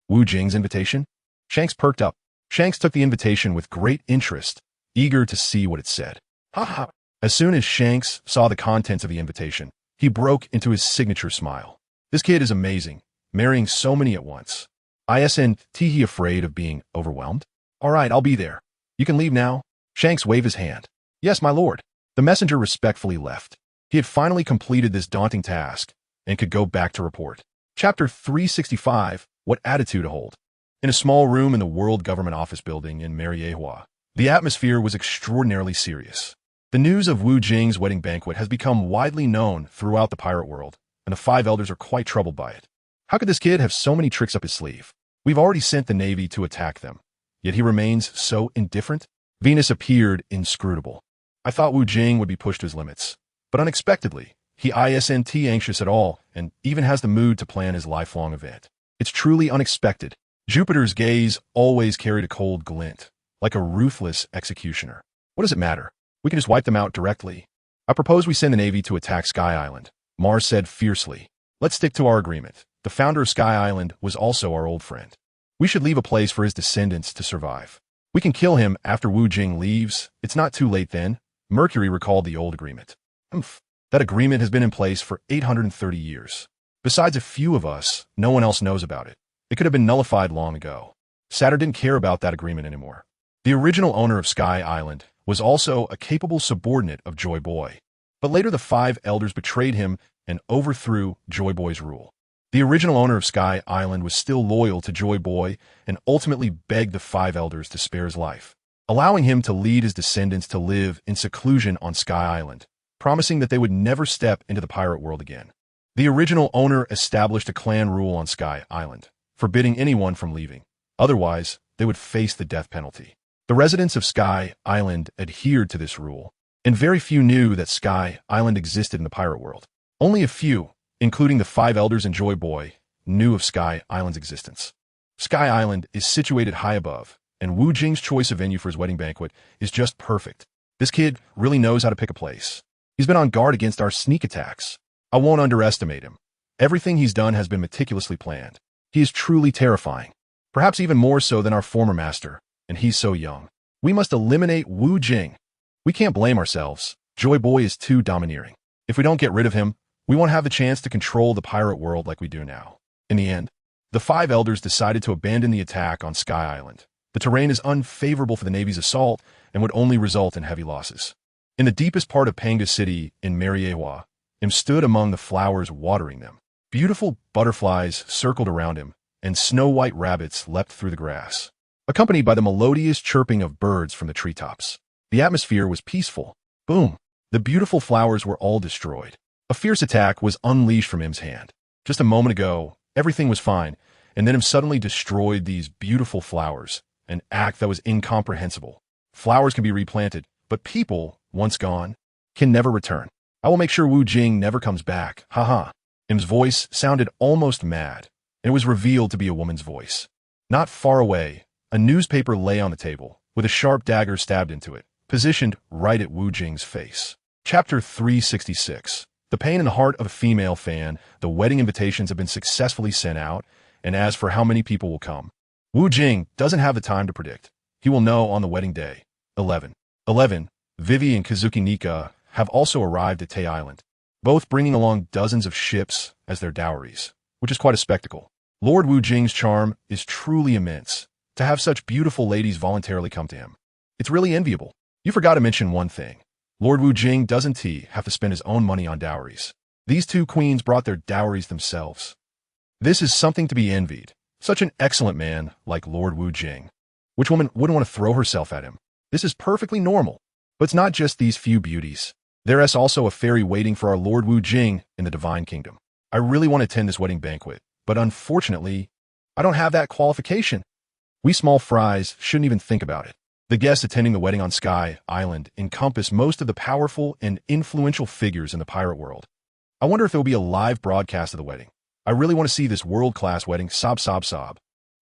Wu Jing's invitation? Shanks perked up. Shanks took the invitation with great interest, eager to see what it said. Ha. As soon as Shanks saw the contents of the invitation, he broke into his signature smile. This kid is amazing, marrying so many at once. Isn't he afraid of being overwhelmed? All right, I'll be there. You can leave now. Shanks waved his hand. Yes, my lord. The messenger respectfully left. He had finally completed this daunting task and could go back to report. Chapter 365, What Attitude to Hold. In a small room in the World Government Office building in Miraculously, the atmosphere was extraordinarily serious. The news of Wu Jing's wedding banquet has become widely known throughout the pirate world, and the five elders are quite troubled by it. How could this kid have so many tricks up his sleeve? We've already sent the Navy to attack them, yet he remains so indifferent. Venus appeared inscrutable. I thought Wu Jing would be pushed to his limits, but unexpectedly, he isn't anxious at all and even has the mood to plan his lifelong event. It's truly unexpected. Jupiter's gaze always carried a cold glint, like a ruthless executioner. What does it matter? We can just wipe them out directly. I propose we send the Navy to attack Sky Island, Mars said fiercely. Let's stick to our agreement. The founder of Sky Island was also our old friend. We should leave a place for his descendants to survive. We can kill him after Wu Jing leaves. It's not too late then. Mercury recalled the old agreement. That agreement has been in place for 830 years. Besides a few of us, no one else knows about it. It could have been nullified long ago. Saturn didn't care about that agreement anymore. The original owner of Sky Island was also a capable subordinate of Joy Boy. But later the five elders betrayed him and overthrew Joy Boy's rule. The original owner of Sky Island was still loyal to Joy Boy and ultimately begged the five elders to spare his life, allowing him to lead his descendants to live in seclusion on Sky Island, promising that they would never step into the pirate world again. The original owner established a clan rule on Sky Island, forbidding anyone from leaving. Otherwise, they would face the death penalty. The residents of Sky Island adhered to this rule, and very few knew that Sky Island existed in the pirate world. Only a few, including the five elders and Joy Boy, knew of Sky Island's existence. Sky Island is situated high above, and Wu Jing's choice of venue for his wedding banquet is just perfect. This kid really knows how to pick a place. He's been on guard against our sneak attacks. I won't underestimate him. Everything he's done has been meticulously planned. He is truly terrifying, perhaps even more so than our former master, and he's so young. We must eliminate Wu Jing. We can't blame ourselves. Joy Boy is too domineering. If we don't get rid of him, we won't have the chance to control the pirate world like we do now. In the end, the five elders decided to abandon the attack on Sky Island. The terrain is unfavorable for the Navy's assault and would only result in heavy losses. In the deepest part of Panga City in Miraculously, him stood among the flowers watering them. Beautiful butterflies circled around him, and snow-white rabbits leapt through the grass, accompanied by the melodious chirping of birds from the treetops. The atmosphere was peaceful. Boom! The beautiful flowers were all destroyed. A fierce attack was unleashed from Im's hand. Just a moment ago, everything was fine, and then Im suddenly destroyed these beautiful flowers, an act that was incomprehensible. Flowers can be replanted, but people, once gone, can never return. I will make sure Wu Jing never comes back. Haha. Im's voice sounded almost mad, and it was revealed to be a woman's voice. Not far away, a newspaper lay on the table, with a sharp dagger stabbed into it, positioned right at Wu Jing's face. Chapter 366. The pain in the heart of a female fan. The wedding invitations have been successfully sent out, and as for how many people will come, Wu Jing doesn't have the time to predict. He will know on the wedding day. 11. Vivi and Kazuki Nika have also arrived at Tay Island, both bringing along dozens of ships as their dowries, which is quite a spectacle. Lord Wu Jing's charm is truly immense. To have such beautiful ladies voluntarily come to him, it's really enviable. You forgot to mention one thing. Lord Wu Jing doesn't have to spend his own money on dowries. These two queens brought their dowries themselves. This is something to be envied. Such an excellent man like Lord Wu Jing. Which woman wouldn't want to throw herself at him? This is perfectly normal. But it's not just these few beauties. There is also a fairy waiting for our Lord Wu Jing in the Divine Kingdom. I really want to attend this wedding banquet, but unfortunately, I don't have that qualification. We small fries shouldn't even think about it. The guests attending the wedding on Sky Island encompass most of the powerful and influential figures in the pirate world. I wonder if there will be a live broadcast of the wedding. I really want to see this world-class wedding. Sob, sob, sob.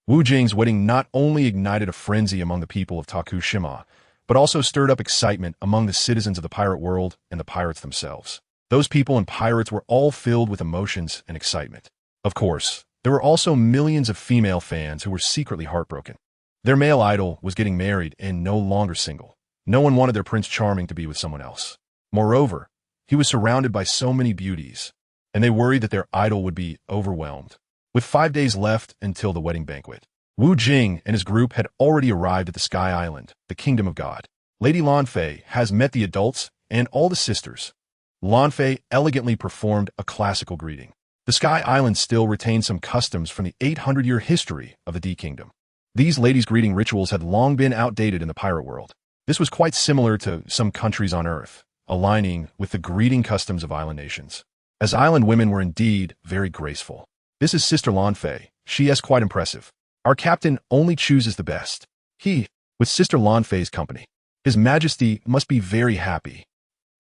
Wu Jing's wedding not only ignited a frenzy among the people of Tokushima, but also stirred up excitement among the citizens of the pirate world and the pirates themselves. Those people and pirates were all filled with emotions and excitement. Of course, there were also millions of female fans who were secretly heartbroken. Their male idol was getting married and no longer single. No one wanted their Prince Charming to be with someone else. Moreover, he was surrounded by so many beauties, and they worried that their idol would be overwhelmed. With 5 days left until the wedding banquet, Wu Jing and his group had already arrived at the Sky Island, the Kingdom of God. Lady Lanfei has met the adults and all the sisters. Lanfei elegantly performed a classical greeting. The Sky Island still retained some customs from the 800-year history of the D Kingdom. These ladies' greeting rituals had long been outdated in the pirate world. This was quite similar to some countries on Earth, aligning with the greeting customs of island nations. As island women were indeed very graceful. This is Sister Lanfei. She is quite impressive. Our captain only chooses the best. He, with Sister Lanfei's company. His Majesty must be very happy.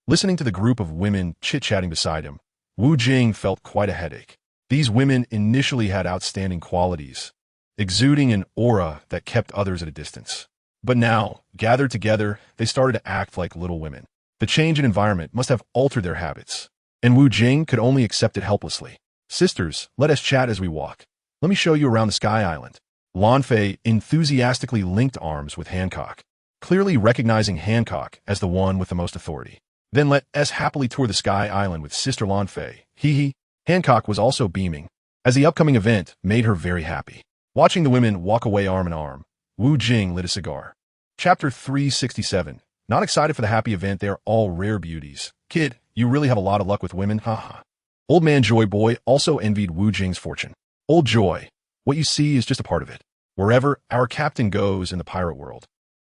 Listening to the group of women chit-chatting beside him, Wu Jing felt quite a headache. These women initially had outstanding qualities, exuding an aura that kept others at a distance. But now, gathered together, they started to act like little women. The change in environment must have altered their habits, and Wu Jing could only accept it helplessly. Sisters, let us chat as we walk. Let me show you around the Sky Island. Lanfei enthusiastically linked arms with Hancock, clearly recognizing Hancock as the one with the most authority. Then let us happily tour the Sky Island with Sister Lanfei. Hee. Hancock was also beaming, as the upcoming event made her very happy. Watching the women walk away arm in arm, Wu Jing lit a cigar. Chapter 367. Not excited for the happy event, they are all rare beauties. Kid, you really have a lot of luck with women, haha. Old Man Joy Boy also envied Wu Jing's fortune. Old Joy, what you see is just a part of it. Wherever our captain goes in the pirate world,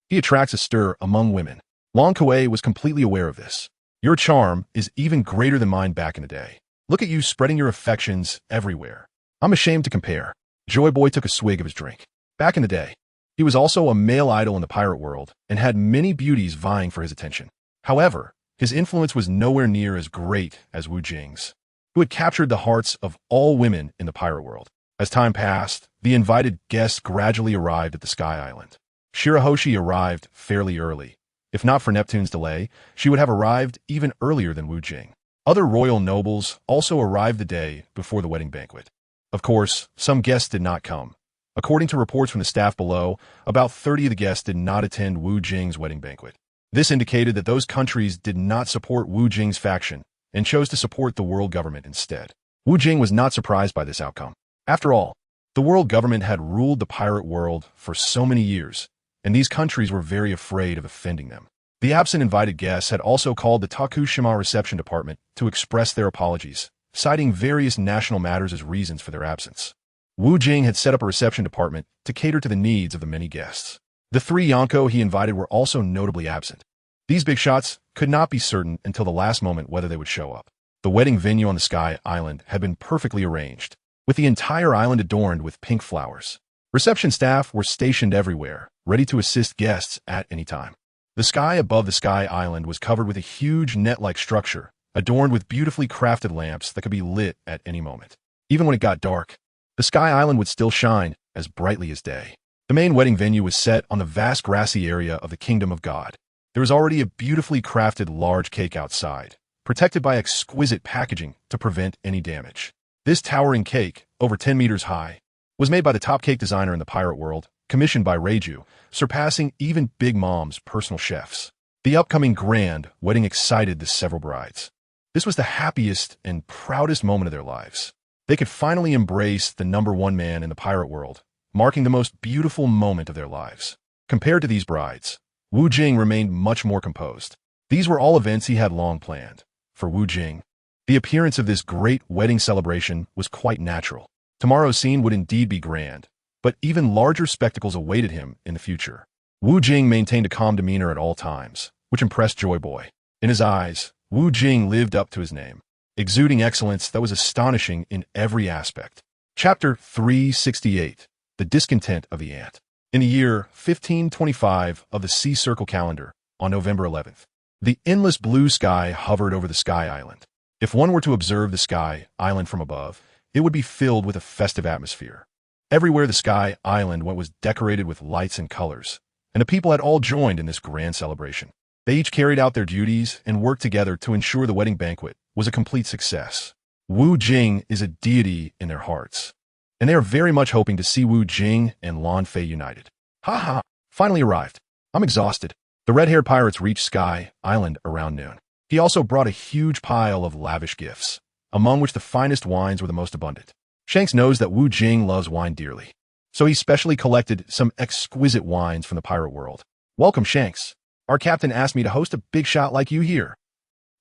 he attracts a stir among women. Long Kuei was completely aware of this. Your charm is even greater than mine back in the day. Look at you spreading your affections everywhere. I'm ashamed to compare. Joy Boy took a swig of his drink. Back in the day, he was also a male idol in the pirate world and had many beauties vying for his attention. However, his influence was nowhere near as great as Wu Jing's, who had captured the hearts of all women in the pirate world. As time passed, the invited guests gradually arrived at the Sky Island. Shirahoshi arrived fairly early. If not for Neptune's delay, she would have arrived even earlier than Wu Jing. Other royal nobles also arrived the day before the wedding banquet. Of course, some guests did not come. According to reports from the staff below, about 30 of the guests did not attend Wu Jing's wedding banquet. This indicated that those countries did not support Wu Jing's faction and chose to support the world government instead. Wu Jing was not surprised by this outcome. After all, the world government had ruled the pirate world for so many years, and these countries were very afraid of offending them. The absent invited guests had also called the Tokushima reception department to express their apologies, citing various national matters as reasons for their absence. Wu Jing had set up a reception department to cater to the needs of the many guests. The 3 Yonko he invited were also notably absent. These big shots could not be certain until the last moment whether they would show up. The wedding venue on the Sky Island had been perfectly arranged, with the entire island adorned with pink flowers. Reception staff were stationed everywhere, ready to assist guests at any time. The sky above the Sky Island was covered with a huge net-like structure, adorned with beautifully crafted lamps that could be lit at any moment. Even when it got dark, the Sky Island would still shine as brightly as day. The main wedding venue was set on the vast grassy area of the Kingdom of God. There was already a beautifully crafted large cake outside, protected by exquisite packaging to prevent any damage. This towering cake, over 10 meters high, was made by the top cake designer in the pirate world, commissioned by Reiju, surpassing even Big Mom's personal chefs. The upcoming grand wedding excited the several brides. This was the happiest and proudest moment of their lives. They could finally embrace the #1 man in the pirate world, marking the most beautiful moment of their lives. Compared to these brides, Wu Jing remained much more composed. These were all events he had long planned. For Wu Jing, the appearance of this great wedding celebration was quite natural. Tomorrow's scene would indeed be grand, but even larger spectacles awaited him in the future. Wu Jing maintained a calm demeanor at all times, which impressed Joy Boy. In his eyes, Wu Jing lived up to his name, exuding excellence that was astonishing in every aspect. Chapter 368. The Discontent of the Ant. In the year 1525 of the Sea Circle calendar, on November 11th, the endless blue sky hovered over the Sky Island. If one were to observe the Sky Island from above, it would be filled with a festive atmosphere. Everywhere the Sky Island went was decorated with lights and colors, and the people had all joined in this grand celebration. They each carried out their duties and worked together to ensure the wedding banquet was a complete success. Wu Jing is a deity in their hearts, and they are very much hoping to see Wu Jing and Lanfei united. Ha! Finally arrived. I'm exhausted. The red-haired pirates reached Sky Island around noon. He also brought a huge pile of lavish gifts, among which the finest wines were the most abundant. Shanks knows that Wu Jing loves wine dearly, so he specially collected some exquisite wines from the pirate world. Welcome, Shanks. Our captain asked me to host a big shot like you here.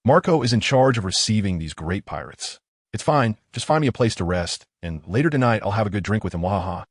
Marco is in charge of receiving these great pirates. It's fine, just find me a place to rest, and later tonight I'll have a good drink with him, wahaha.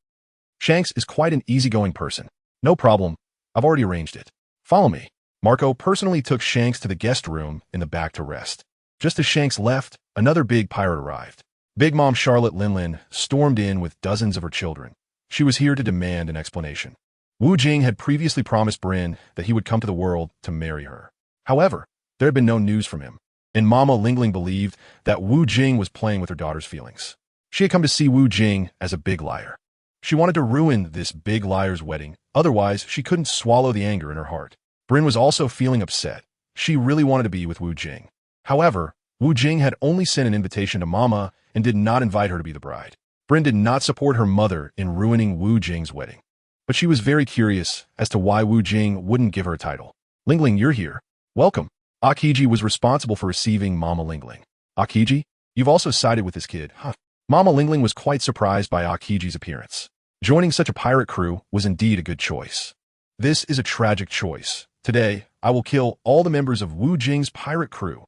Shanks is quite an easygoing person. No problem, I've already arranged it. Follow me. Marco personally took Shanks to the guest room in the back to rest. Just as Shanks left, another big pirate arrived. Big Mom Charlotte Linlin stormed in with dozens of her children. She was here to demand an explanation. Wu Jing had previously promised Bryn that he would come to the world to marry her. However, there had been no news from him, and Mama Lingling believed that Wu Jing was playing with her daughter's feelings. She had come to see Wu Jing as a big liar. She wanted to ruin this big liar's wedding, otherwise she couldn't swallow the anger in her heart. Bryn was also feeling upset. She really wanted to be with Wu Jing. However, Wu Jing had only sent an invitation to Mama and did not invite her to be the bride. Bryn did not support her mother in ruining Wu Jing's wedding. But she was very curious as to why Wu Jing wouldn't give her a title. Lingling, you're here. Welcome. Akiji was responsible for receiving Mama Lingling. Akiji, you've also sided with this kid, huh? Mama Lingling was quite surprised by Akiji's appearance. Joining such a pirate crew was indeed a good choice. This is a tragic choice. Today, I will kill all the members of Wu Jing's pirate crew.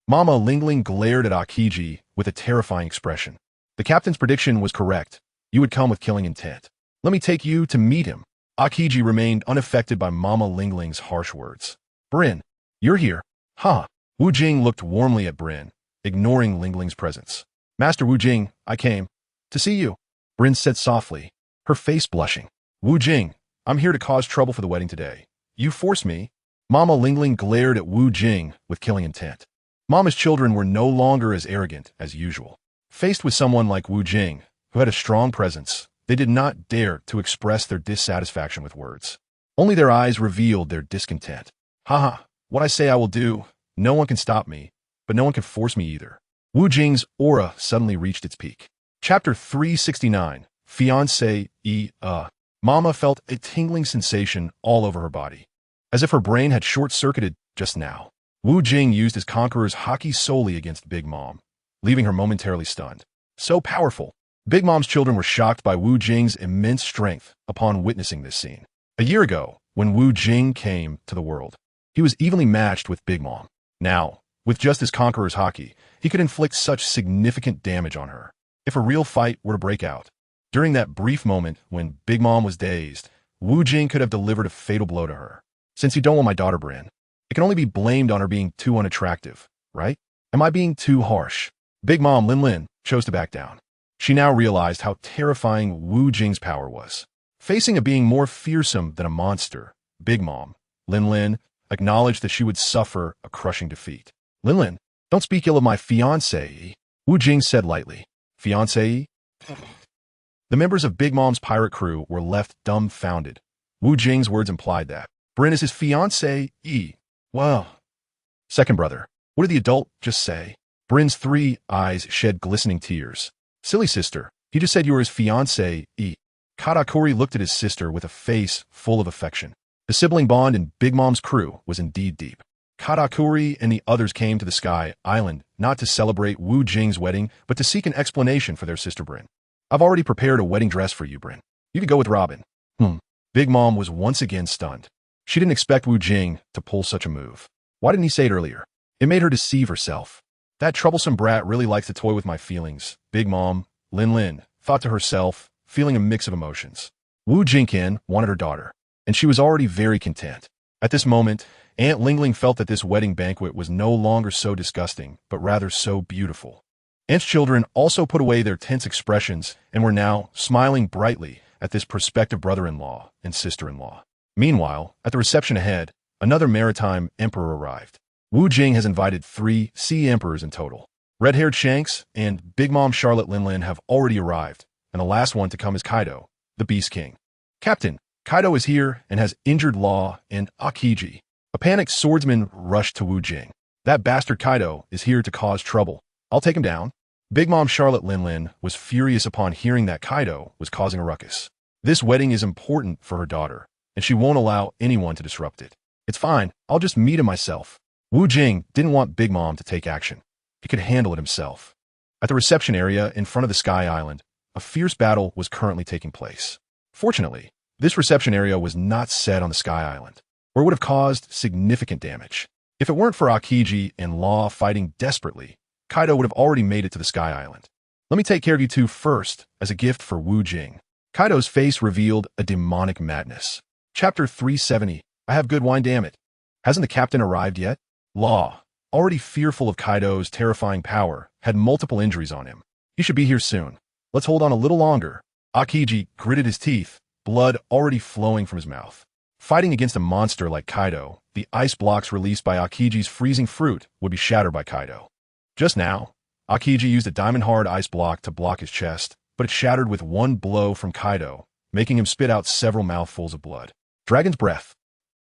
Mama Lingling glared at Akiji with a terrifying expression. The captain's prediction was correct. You would come with killing intent. Let me take you to meet him. Akiji remained unaffected by Mama Lingling's harsh words. Bryn, you're here. Huh. Wu Jing looked warmly at Bryn, ignoring Lingling's presence. Master Wu Jing, I came to see you, Bryn said softly, her face blushing. Wu Jing, I'm here to cause trouble for the wedding today. You forced me. Mama Lingling glared at Wu Jing with killing intent. Mama's children were no longer as arrogant as usual. Faced with someone like Wu Jing, who had a strong presence, they did not dare to express their dissatisfaction with words. Only their eyes revealed their discontent. Haha, what I say I will do, no one can stop me, but no one can force me either. Wu Jing's aura suddenly reached its peak. Chapter 369, Fiancé. Mama felt a tingling sensation all over her body, as if her brain had short-circuited just now. Wu Jing used his conqueror's haki solely against Big Mom, leaving her momentarily stunned. So powerful. Big Mom's children were shocked by Wu Jing's immense strength upon witnessing this scene. A year ago, when Wu Jing came to the world, he was evenly matched with Big Mom. Now, with just his conqueror's haki, he could inflict such significant damage on her. If a real fight were to break out, during that brief moment when Big Mom was dazed, Wu Jing could have delivered a fatal blow to her. Since you don't want my daughter, Bryn, it can only be blamed on her being too unattractive, right? Am I being too harsh? Big Mom Linlin chose to back down. She now realized how terrifying Wu Jing's power was. Facing a being more fearsome than a monster, Big Mom Linlin acknowledged that she would suffer a crushing defeat. Linlin, don't speak ill of my fiancé, Wu Jing said lightly. Fiancé? The members of Big Mom's pirate crew were left dumbfounded. Wu Jing's words implied that Bryn is his fiancé. Well, second brother, what did the adult just say? Bryn's 3 eyes shed glistening tears. Silly sister, he just said you were his fiancé. Katakuri looked at his sister with a face full of affection. The sibling bond in Big Mom's crew was indeed deep. Katakuri and the others came to the Sky Island not to celebrate Wu Jing's wedding, but to seek an explanation for their sister Bryn. I've already prepared a wedding dress for you, Bryn. You could go with Robin. Big Mom was once again stunned. She didn't expect Wu Jing to pull such a move. Why didn't he say it earlier? It made her deceive herself. That troublesome brat really likes to toy with my feelings, Big Mom Linlin thought to herself, feeling a mix of emotions. Wu Jingkin wanted her daughter, and she was already very content. At this moment, Aunt Lingling felt that this wedding banquet was no longer so disgusting, but rather so beautiful. Aunt's children also put away their tense expressions and were now smiling brightly at this prospective brother-in-law and sister-in-law. Meanwhile, at the reception ahead, another maritime emperor arrived. Wu Jing has invited 3 sea emperors in total. Red-haired Shanks and Big Mom Charlotte Linlin have already arrived, and the last one to come is Kaido, the Beast King. Captain, Kaido is here and has injured Law and Akiji. A panicked swordsman rushed to Wu Jing. That bastard Kaido is here to cause trouble. I'll take him down. Big Mom Charlotte Linlin was furious upon hearing that Kaido was causing a ruckus. This wedding is important for her daughter, and she won't allow anyone to disrupt it. It's fine, I'll just meet him myself. Wu Jing didn't want Big Mom to take action. He could handle it himself. At the reception area in front of the Sky Island, a fierce battle was currently taking place. Fortunately, this reception area was not set on the Sky Island, or it would have caused significant damage. If it weren't for Akiji and Law fighting desperately, Kaido would have already made it to the Sky Island. Let me take care of you two first, as a gift for Wu Jing. Kaido's face revealed a demonic madness. Chapter 370, I have good wine, damn it. Hasn't the captain arrived yet? Law, already fearful of Kaido's terrifying power, had multiple injuries on him. He should be here soon. Let's hold on a little longer. Aokiji gritted his teeth, blood already flowing from his mouth. Fighting against a monster like Kaido, the ice blocks released by Aokiji's freezing fruit would be shattered by Kaido. Just now, Aokiji used a diamond-hard ice block to block his chest, but it shattered with one blow from Kaido, making him spit out several mouthfuls of blood. Dragon's Breath.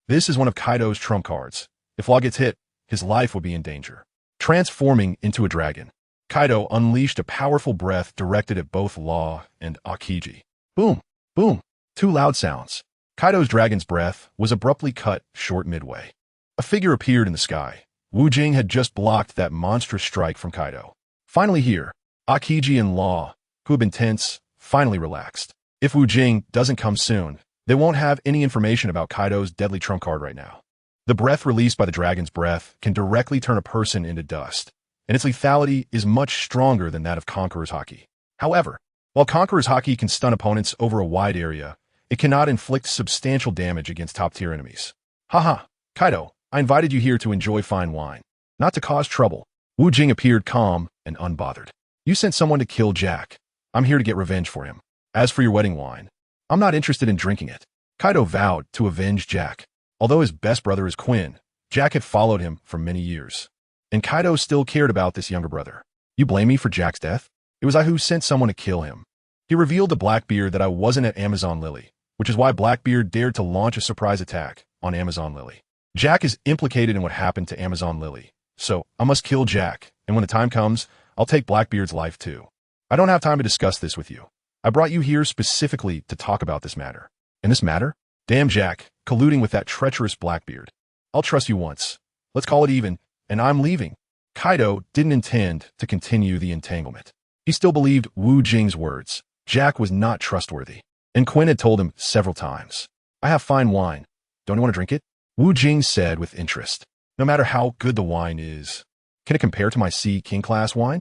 This is one of Kaido's trump cards. If Law gets hit, his life would be in danger. Transforming into a dragon, Kaido unleashed a powerful breath directed at both Law and Aokiji. Boom! Boom! Two loud sounds. Kaido's dragon's breath was abruptly cut short midway. A figure appeared in the sky. Wu Jing had just blocked that monstrous strike from Kaido. Finally here, Aokiji and Law, who had been tense, finally relaxed. If Wu Jing doesn't come soon, they won't have any information about Kaido's deadly trump card right now. The breath released by the dragon's breath can directly turn a person into dust, and its lethality is much stronger than that of Conqueror's Haki. However, while Conqueror's Haki can stun opponents over a wide area, it cannot inflict substantial damage against top-tier enemies. Haha, Kaido, I invited you here to enjoy fine wine, not to cause trouble. Wu Jing appeared calm and unbothered. You sent someone to kill Jack. I'm here to get revenge for him. As for your wedding wine, I'm not interested in drinking it. Kaido vowed to avenge Jack. Although his best brother is Quinn, Jack had followed him for many years. And Kaido still cared about this younger brother. You blame me for Jack's death? It was I who sent someone to kill him. He revealed to Blackbeard that I wasn't at Amazon Lily, which is why Blackbeard dared to launch a surprise attack on Amazon Lily. Jack is implicated in what happened to Amazon Lily, so I must kill Jack, and when the time comes, I'll take Blackbeard's life too. I don't have time to discuss this with you. I brought you here specifically to talk about this matter. And this matter? Damn Jack, colluding with that treacherous Blackbeard. I'll trust you once. Let's call it even, and I'm leaving. Kaido didn't intend to continue the entanglement. He still believed Wu Jing's words. Jack was not trustworthy. And Quinn had told him several times. I have fine wine. Don't you want to drink it? Wu Jing said with interest. No matter how good the wine is, can it compare to my Sea King class wine?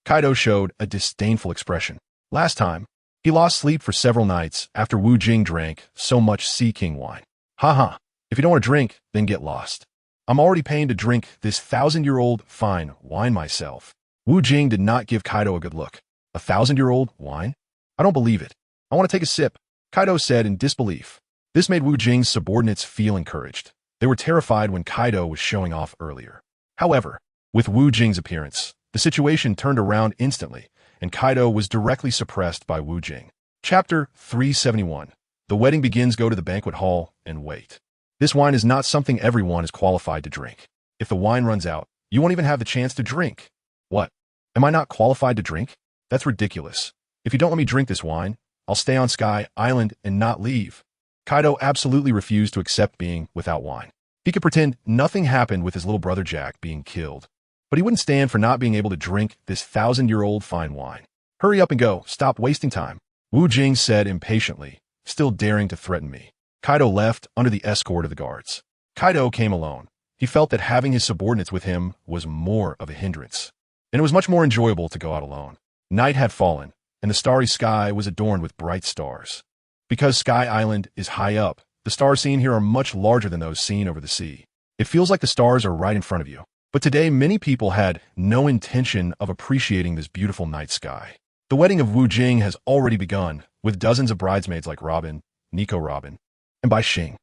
Kaido showed a disdainful expression. Last time, he lost sleep for several nights after Wu Jing drank so much Sea King wine. Haha, if you don't want to drink, then get lost. I'm already paying to drink this 1,000-year-old fine wine myself. Wu Jing did not give Kaido a good look. 1,000-year-old wine? I don't believe it. I want to take a sip, Kaido said in disbelief. This made Wu Jing's subordinates feel encouraged. They were terrified when Kaido was showing off earlier. However, with Wu Jing's appearance, the situation turned around instantly, and Kaido was directly suppressed by Wu Jing. Chapter 371. The wedding begins. Go to the banquet hall and wait. This wine is not something everyone is qualified to drink. If the wine runs out, you won't even have the chance to drink. What? Am I not qualified to drink? That's ridiculous. If you don't let me drink this wine, I'll stay on Sky Island and not leave. Kaido absolutely refused to accept being without wine. He could pretend nothing happened with his little brother Jack being killed, but he wouldn't stand for not being able to drink this 1,000-year-old fine wine. Hurry up and go. Stop wasting time. Wu Jing said impatiently, still daring to threaten me. Kaido left under the escort of the guards. Kaido came alone. He felt that having his subordinates with him was more of a hindrance, and it was much more enjoyable to go out alone. Night had fallen, and the starry sky was adorned with bright stars. Because Sky Island is high up, the stars seen here are much larger than those seen over the sea. It feels like the stars are right in front of you. But today, many people had no intention of appreciating this beautiful night sky. The wedding of Wu Jing has already begun, with dozens of bridesmaids like Robin, Nico Robin, and Bai Xing.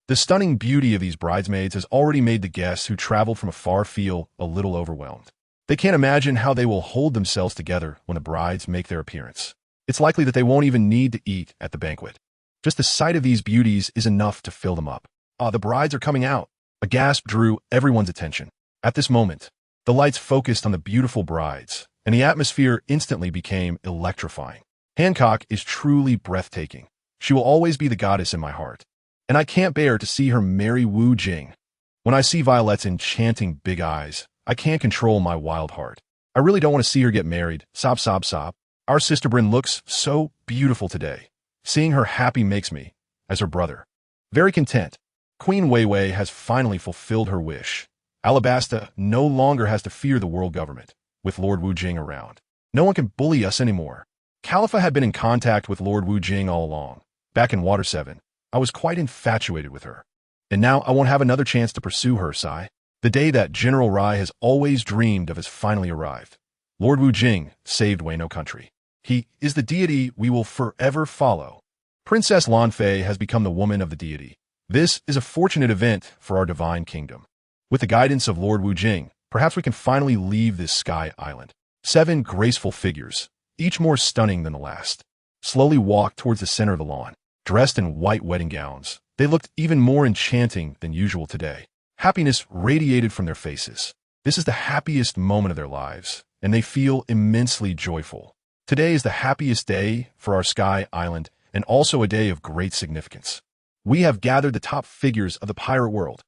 The stunning beauty of these bridesmaids has already made the guests who traveled from afar feel a little overwhelmed. They can't imagine how they will hold themselves together when the brides make their appearance. It's likely that they won't even need to eat at the banquet. Just the sight of these beauties is enough to fill them up. The brides are coming out. A gasp drew everyone's attention. At this moment, the lights focused on the beautiful brides, and the atmosphere instantly became electrifying. Hancock is truly breathtaking. She will always be the goddess in my heart, and I can't bear to see her marry Wu Jing. When I see Violet's enchanting big eyes, I can't control my wild heart. I really don't want to see her get married. Sob, sob, sob. Our sister Bryn looks so beautiful today. Seeing her happy makes me, as her brother, very content. Queen Weiwei has finally fulfilled her wish. Alabasta no longer has to fear the world government, with Lord Wu Jing around. No one can bully us anymore. Califa had been in contact with Lord Wu Jing all along. Back in Water 7, I was quite infatuated with her. And now I won't have another chance to pursue her, sigh. The day that General Rai has always dreamed of has finally arrived. Lord Wu Jing saved Wano country. He is the deity we will forever follow. Princess Lan Fei has become the woman of the deity. This is a fortunate event for our divine kingdom. With the guidance of Lord Wu Jing, perhaps we can finally leave this sky island. 7 graceful figures, each more stunning than the last, slowly walked towards the center of the lawn. Dressed in white wedding gowns, they looked even more enchanting than usual today. Happiness radiated from their faces. This is the happiest moment of their lives, and they feel immensely joyful. Today is the happiest day for our sky island, and also a day of great significance. We have gathered the top figures of the pirate world.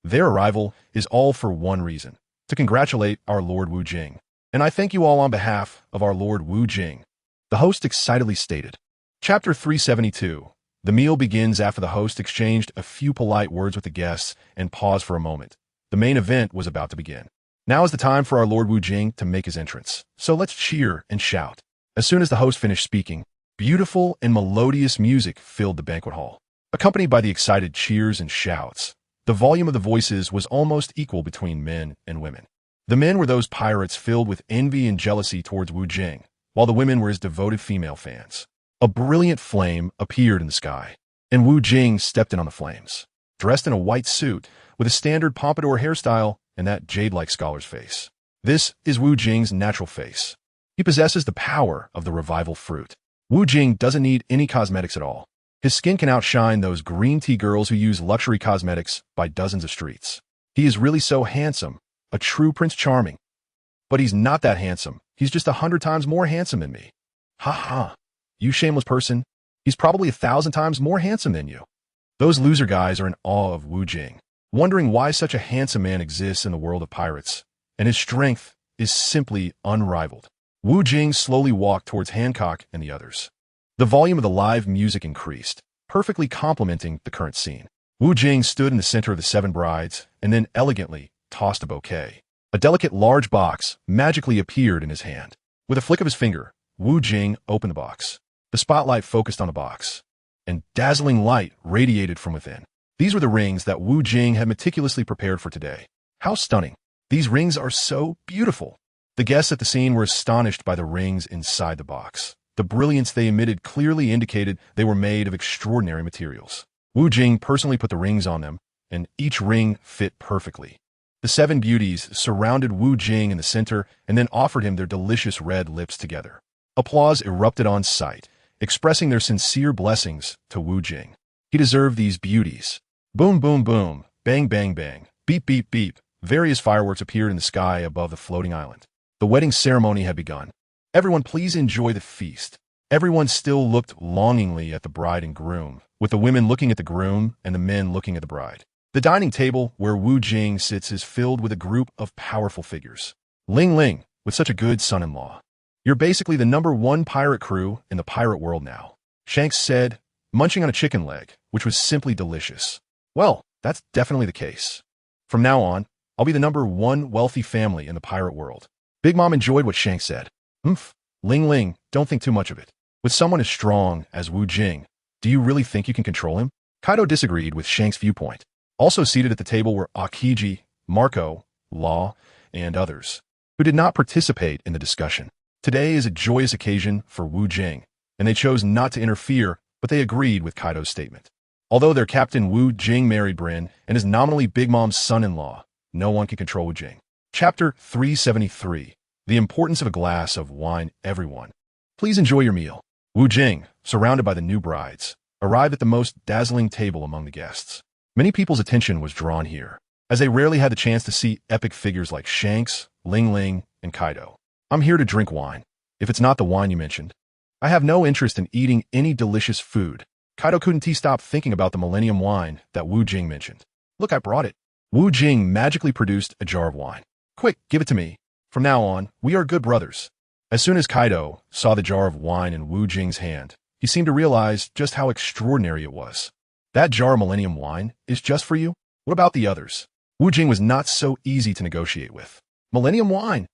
Their arrival is all for one reason, to congratulate our Lord Wu Jing. And I thank you all on behalf of our Lord Wu Jing. The host excitedly stated. Chapter 372. The meal begins after the host exchanged a few polite words with the guests and paused for a moment. The main event was about to begin. Now is the time for our Lord Wu Jing to make his entrance, so let's cheer and shout. As soon as the host finished speaking, beautiful and melodious music filled the banquet hall. Accompanied by the excited cheers and shouts, the volume of the voices was almost equal between men and women. The men were those pirates filled with envy and jealousy towards Wu Jing, while the women were his devoted female fans. A brilliant flame appeared in the sky, and Wu Jing stepped in on the flames, dressed in a white suit with a standard pompadour hairstyle and that jade-like scholar's face. This is Wu Jing's natural face. He possesses the power of the revival fruit. Wu Jing doesn't need any cosmetics at all. His skin can outshine those green tea girls who use luxury cosmetics by dozens of streets. He is really so handsome, a true Prince Charming. But he's not that handsome. He's just 100 times more handsome than me. Ha ha. You shameless person, he's probably 1,000 times more handsome than you. Those loser guys are in awe of Wu Jing, wondering why such a handsome man exists in the world of pirates, and his strength is simply unrivaled. Wu Jing slowly walked towards Hancock and the others. The volume of the live music increased, perfectly complementing the current scene. Wu Jing stood in the center of the 7 brides and then elegantly tossed a bouquet. A delicate large box magically appeared in his hand. With a flick of his finger, Wu Jing opened the box. The spotlight focused on the box, and dazzling light radiated from within. These were the rings that Wu Jing had meticulously prepared for today. How stunning! These rings are so beautiful. The guests at the scene were astonished by the rings inside the box. The brilliance they emitted clearly indicated they were made of extraordinary materials. Wu Jing personally put the rings on them, and each ring fit perfectly. The 7 beauties surrounded Wu Jing in the center and then offered him their delicious red lips together. Applause erupted on sight, expressing their sincere blessings to Wu Jing. He deserved these beauties. Boom, boom, boom, bang, bang, bang, beep, beep, beep. Various fireworks appeared in the sky above the floating island. The wedding ceremony had begun. Everyone please enjoy the feast. Everyone still looked longingly at the bride and groom, with the women looking at the groom and the men looking at the bride. The dining table where Wu Jing sits is filled with a group of powerful figures. Ling Ling, with such a good son-in-law. You're basically the #1 pirate crew in the pirate world now, Shanks said, munching on a chicken leg, which was simply delicious. Well, that's definitely the case. From now on, I'll be the #1 wealthy family in the pirate world. Big Mom enjoyed what Shanks said. Ling Ling, don't think too much of it. With someone as strong as Wu Jing, do you really think you can control him? Kaido disagreed with Shanks' viewpoint. Also seated at the table were Akiji, Marco, Law, and others, who did not participate in the discussion. Today is a joyous occasion for Wu Jing, and they chose not to interfere, but they agreed with Kaido's statement. Although their captain Wu Jing married Bryn and is nominally Big Mom's son-in-law, no one can control Wu Jing. Chapter 373. The importance of a glass of wine, everyone. Please enjoy your meal. Wu Jing, surrounded by the new brides, arrived at the most dazzling table among the guests. Many people's attention was drawn here, as they rarely had the chance to see epic figures like Shanks, Ling Ling, and Kaido. I'm here to drink wine, if it's not the wine you mentioned. I have no interest in eating any delicious food. Kaido couldn't stop thinking about the Millennium wine that Wu Jing mentioned. Look, I brought it. Wu Jing magically produced a jar of wine. Quick, give it to me. From now on, we are good brothers. As soon as Kaido saw the jar of wine in Wu Jing's hand, he seemed to realize just how extraordinary it was. That jar of Millennium wine is just for you? What about the others? Wu Jing was not so easy to negotiate with. Millennium wine?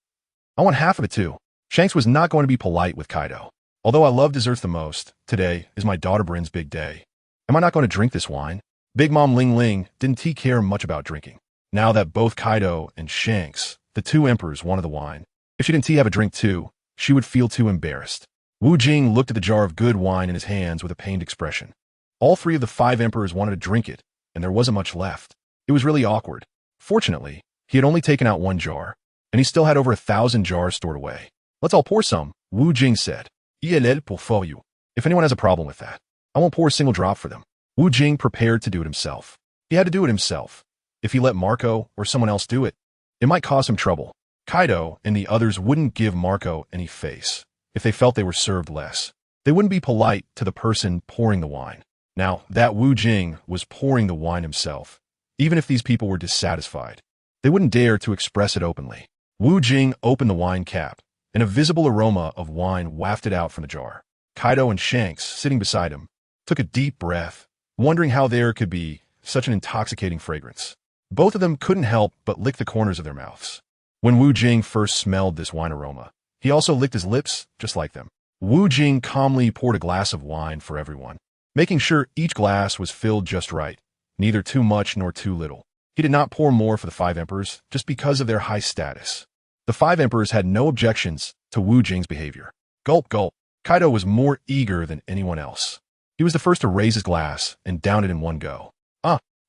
I want half of it too. Shanks was not going to be polite with Kaido. Although I love desserts the most, today is my daughter Bryn's big day. Am I not going to drink this wine? Big Mom Ling Ling didn't care much about drinking. Now that both Kaido and Shanks, the two emperors, wanted the wine, if she didn't have a drink too, she would feel too embarrassed. Wu Jing looked at the jar of good wine in his hands with a pained expression. All three of the 5 emperors wanted to drink it, and there wasn't much left. It was really awkward. Fortunately, he had only taken out 1 jar, and he still had over 1,000 jars stored away. Let's all pour some, Wu Jing said. Il pour you. If anyone has a problem with that, I won't pour a single drop for them. Wu Jing prepared to do it himself. He had to do it himself. If he let Marco or someone else do it, it might cause him trouble. Kaido and the others wouldn't give Marco any face if they felt they were served less. They wouldn't be polite to the person pouring the wine. Now, that Wu Jing was pouring the wine himself. Even if these people were dissatisfied, they wouldn't dare to express it openly. Wu Jing opened the wine cap, and a visible aroma of wine wafted out from the jar. Kaido and Shanks, sitting beside him, took a deep breath, wondering how there could be such an intoxicating fragrance. Both of them couldn't help but lick the corners of their mouths. When Wu Jing first smelled this wine aroma, he also licked his lips just like them. Wu Jing calmly poured a glass of wine for everyone, making sure each glass was filled just right, neither too much nor too little. He did not pour more for the 5 emperors just because of their high status. The 5 emperors had no objections to Wu Jing's behavior. Gulp, gulp. Kaido was more eager than anyone else. He was the first to raise his glass and down it in one go.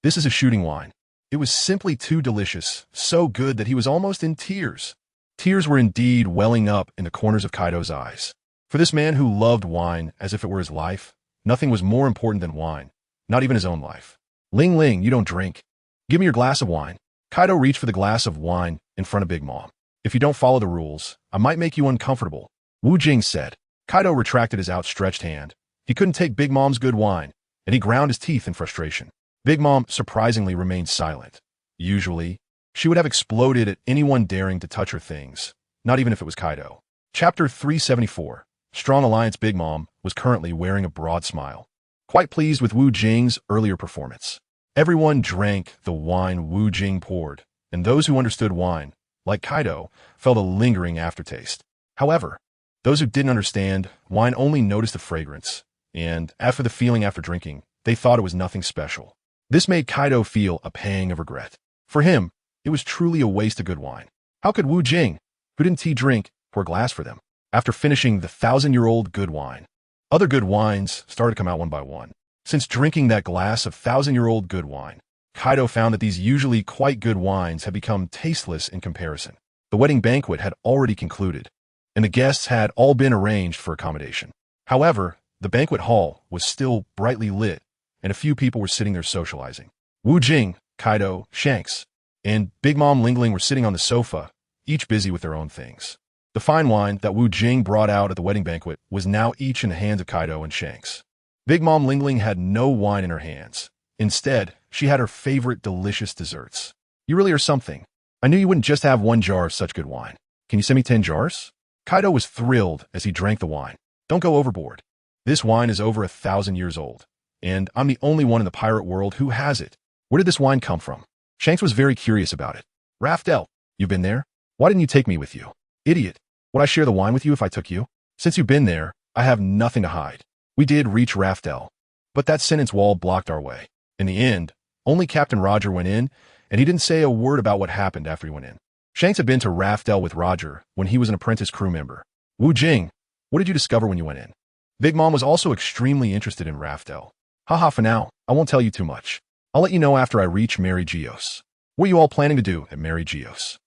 This is a shooting wine. It was simply too delicious, so good that he was almost in tears. Tears were indeed welling up in the corners of Kaido's eyes. For this man who loved wine as if it were his life, nothing was more important than wine, not even his own life. Ling Ling, you don't drink. Give me your glass of wine. Kaido reached for the glass of wine in front of Big Mom. If you don't follow the rules, I might make you uncomfortable, Wu Jing said. Kaido retracted his outstretched hand. He couldn't take Big Mom's good wine, and he ground his teeth in frustration. Big Mom surprisingly remained silent. Usually, she would have exploded at anyone daring to touch her things, not even if it was Kaido. Chapter 374. Strong Alliance. Big Mom was currently wearing a broad smile, quite pleased with Wu Jing's earlier performance. Everyone drank the wine Wu Jing poured, and those who understood wine, like Kaido, felt a lingering aftertaste. However, those who didn't understand wine only noticed the fragrance, and after the feeling after drinking, they thought it was nothing special. This made Kaido feel a pang of regret. For him, it was truly a waste of good wine. How could Wu Jing, who didn't drink, pour a glass for them? After finishing the 1,000-year-old good wine, other good wines started to come out one by one. Since drinking that glass of 1,000-year-old good wine, Kaido found that these usually quite good wines had become tasteless in comparison. The wedding banquet had already concluded, and the guests had all been arranged for accommodation. However, the banquet hall was still brightly lit, and a few people were sitting there socializing. Wu Jing, Kaido, Shanks, and Big Mom Ling Ling were sitting on the sofa, each busy with their own things. The fine wine that Wu Jing brought out at the wedding banquet was now each in the hands of Kaido and Shanks. Big Mom Ling Ling had no wine in her hands. Instead, she had her favorite delicious desserts. You really are something. I knew you wouldn't just have 1 jar of such good wine. Can you send me 10 jars? Kaido was thrilled as he drank the wine. Don't go overboard. This wine is over 1,000 years old, and I'm the only one in the pirate world who has it. Where did this wine come from? Shanks was very curious about it. Raftel, you've been there? Why didn't you take me with you? Idiot. Would I share the wine with you if I took you? Since you've been there, I have nothing to hide. We did reach Raftel, but that sentence wall blocked our way. In the end, only Captain Roger went in, and he didn't say a word about what happened after he went in. Shanks had been to Raftel with Roger when he was an apprentice crew member. Wu Jing, what did you discover when you went in? Big Mom was also extremely interested in Raftel. Haha, for now, I won't tell you too much. I'll let you know after I reach Mary Geos. What are you all planning to do at Mary Geos?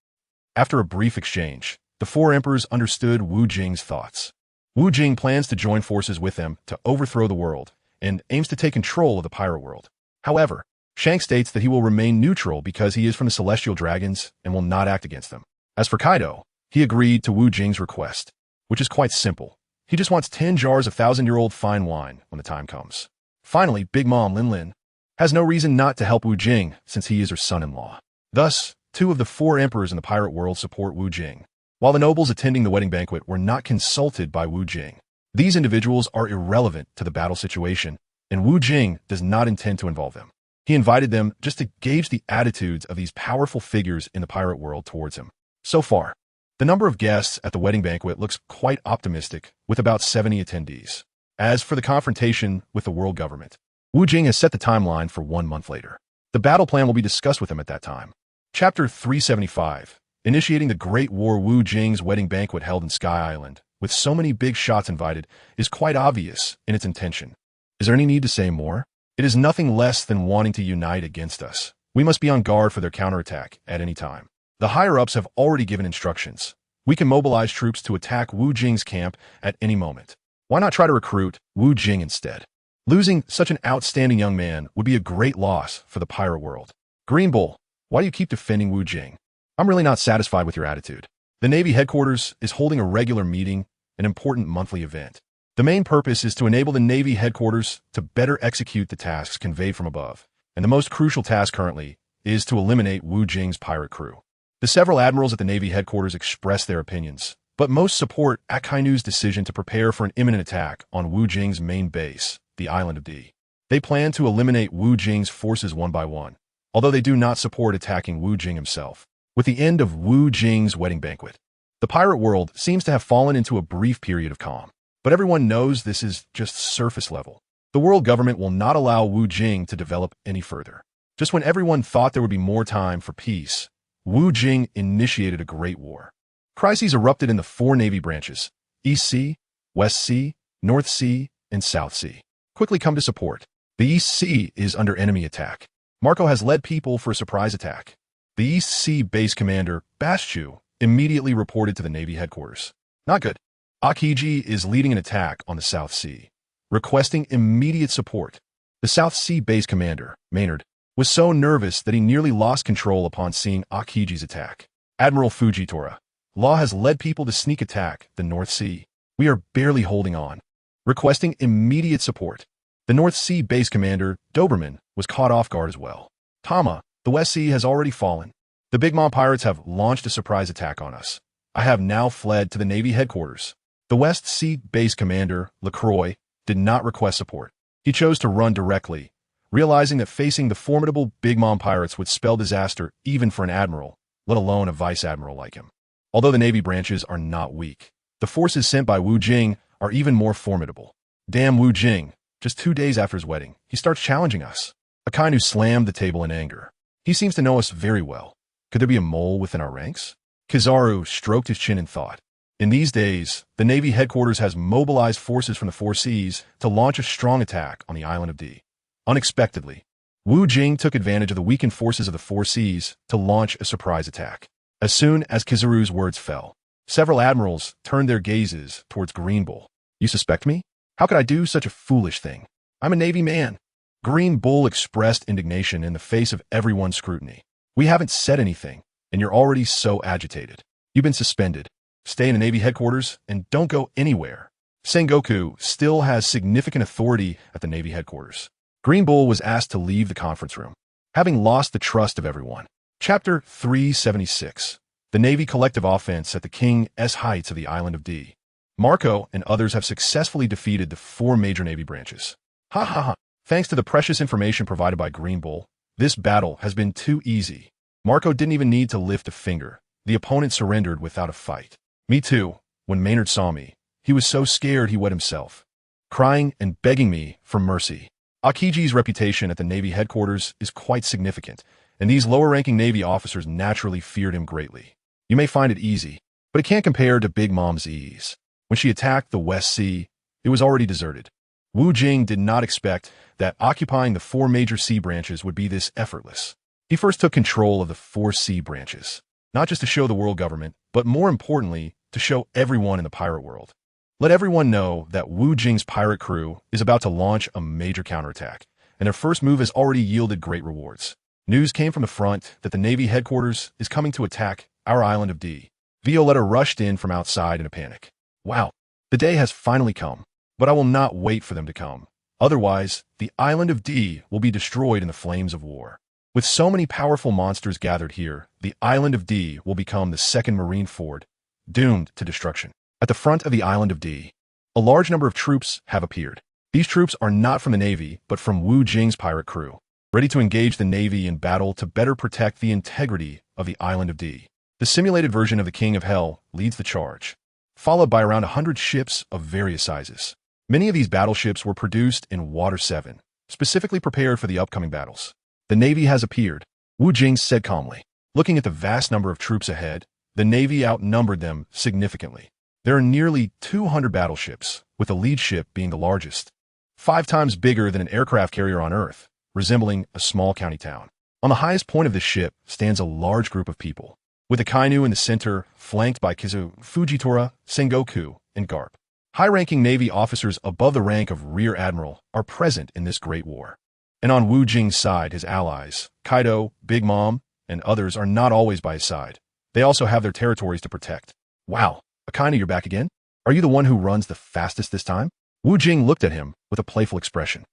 After a brief exchange, the 4 emperors understood Wu Jing's thoughts. Wu Jing plans to join forces with them to overthrow the world and aims to take control of the pirate world. However, Shanks states that he will remain neutral because he is from the Celestial Dragons and will not act against them. As for Kaido, he agreed to Wu Jing's request, which is quite simple. He just wants 10 jars of 1,000-year-old fine wine when the time comes. Finally, Big Mom Lin Lin has no reason not to help Wu Jing since he is her son-in-law. Thus, 2 of the 4 emperors in the pirate world support Wu Jing, while the nobles attending the wedding banquet were not consulted by Wu Jing. These individuals are irrelevant to the battle situation, and Wu Jing does not intend to involve them. He invited them just to gauge the attitudes of these powerful figures in the pirate world towards him. So far, the number of guests at the wedding banquet looks quite optimistic, with about 70 attendees. As for the confrontation with the world government, Wu Jing has set the timeline for 1 month later. The battle plan will be discussed with him at that time. Chapter 375. Initiating the Great War. Wu Jing's wedding banquet held in Sky Island, with so many big shots invited, is quite obvious in its intention. Is there any need to say more? It is nothing less than wanting to unite against us. We must be on guard for their counterattack at any time. The higher-ups have already given instructions. We can mobilize troops to attack Wu Jing's camp at any moment. Why not try to recruit Wu Jing instead? Losing such an outstanding young man would be a great loss for the pirate world. Green Bull, why do you keep defending Wu Jing? I'm really not satisfied with your attitude. The Navy headquarters is holding a regular meeting, an important monthly event. The main purpose is to enable the Navy headquarters to better execute the tasks conveyed from above, and the most crucial task currently is to eliminate Wu Jing's pirate crew. The several admirals at the Navy headquarters expressed their opinions, but most support Akainu's decision to prepare for an imminent attack on Wu Jing's main base, the island of D. They plan to eliminate Wu Jing's forces one by one, although they do not support attacking Wu Jing himself. With the end of Wu Jing's wedding banquet, the pirate world seems to have fallen into a brief period of calm. But everyone knows this is just surface level. The world government will not allow Wu Jing to develop any further. Just when everyone thought there would be more time for peace, Wu Jing initiated a great war. Crises erupted in the 4 Navy branches, East Sea, West Sea, North Sea, and South Sea. Quickly come to support. The East Sea is under enemy attack. Marco has led people for a surprise attack. The East Sea base commander, Baschu, immediately reported to the Navy headquarters. Not good. Akiji is leading an attack on the South Sea, requesting immediate support. The South Sea base commander, Maynard, was so nervous that he nearly lost control upon seeing Akiji's attack. Admiral Fujitora, Law has led people to sneak attack the North Sea. We are barely holding on. Requesting immediate support. The North Sea base commander, Doberman, was caught off guard as well. Tama, the West Sea has already fallen. The Big Mom pirates have launched a surprise attack on us. I have now fled to the Navy headquarters. The West Sea base commander, LaCroix, did not request support. He chose to run directly, realizing that facing the formidable Big Mom pirates would spell disaster even for an admiral, let alone a vice admiral like him. Although the Navy branches are not weak, the forces sent by Wu Jing are even more formidable. Damn Wu Jing, just 2 days after his wedding, he starts challenging us. Akainu slammed the table in anger. He seems to know us very well. Could there be a mole within our ranks? Kizaru stroked his chin in thought. In these days, the Navy headquarters has mobilized forces from the 4 seas to launch a strong attack on the island of D. Unexpectedly, Wu Jing took advantage of the weakened forces of the 4 seas to launch a surprise attack. As soon as Kizaru's words fell, several admirals turned their gazes towards Green Bull. You suspect me? How could I do such a foolish thing? I'm a Navy man. Green Bull expressed indignation in the face of everyone's scrutiny. We haven't said anything, and you're already so agitated. You've been suspended. Stay in the Navy headquarters and don't go anywhere. Sengoku still has significant authority at the Navy headquarters. Green Bull was asked to leave the conference room, having lost the trust of everyone. Chapter 376. The Navy collective offense at the King S Heights of the island of D. Marco and others have successfully defeated the 4 major Navy branches. Ha ha ha. Thanks to the precious information provided by Green Bull, this battle has been too easy. Marco didn't even need to lift a finger. The opponent surrendered without a fight. Me too. When Maynard saw me, he was so scared he wet himself, crying and begging me for mercy. Akiji's reputation at the Navy headquarters is quite significant, and these lower-ranking Navy officers naturally feared him greatly. You may find it easy, but it can't compare to Big Mom's ease. When she attacked the West Sea, it was already deserted. Wu Jing did not expect that occupying the 4 major sea branches would be this effortless. He first took control of the 4 sea branches, not just to show the world government, but more importantly, to show everyone in the pirate world. Let everyone know that Wu Jing's pirate crew is about to launch a major counterattack, and their first move has already yielded great rewards. News came from the front that the Navy headquarters is coming to attack our island of D. Violetta rushed in from outside in a panic. Wow, the day has finally come, but I will not wait for them to come. Otherwise, the island of D will be destroyed in the flames of war. With so many powerful monsters gathered here, the island of D will become the second marine fort, doomed to destruction. At the front of the island of D, a large number of troops have appeared. These troops are not from the Navy, but from Wu Jing's pirate crew, ready to engage the Navy in battle to better protect the integrity of the island of D. The simulated version of the King of Hell leads the charge, followed by around 100 ships of various sizes. Many of these battleships were produced in Water 7, specifically prepared for the upcoming battles. The Navy has appeared, Wu Jing said calmly. Looking at the vast number of troops ahead, the Navy outnumbered them significantly. There are nearly 200 battleships, with the lead ship being the largest, 5 times bigger than an aircraft carrier on Earth, resembling a small county town. On the highest point of the ship stands a large group of people, with the Kainu in the center, flanked by Kizu, Fujitora, Sengoku, and Garp. High-ranking Navy officers above the rank of Rear Admiral are present in this great war. And on Wu Jing's side, his allies, Kaido, Big Mom, and others are not always by his side. They also have their territories to protect. Wow, Akainu, you're back again? Are you the one who runs the fastest this time? Wu Jing looked at him with a playful expression.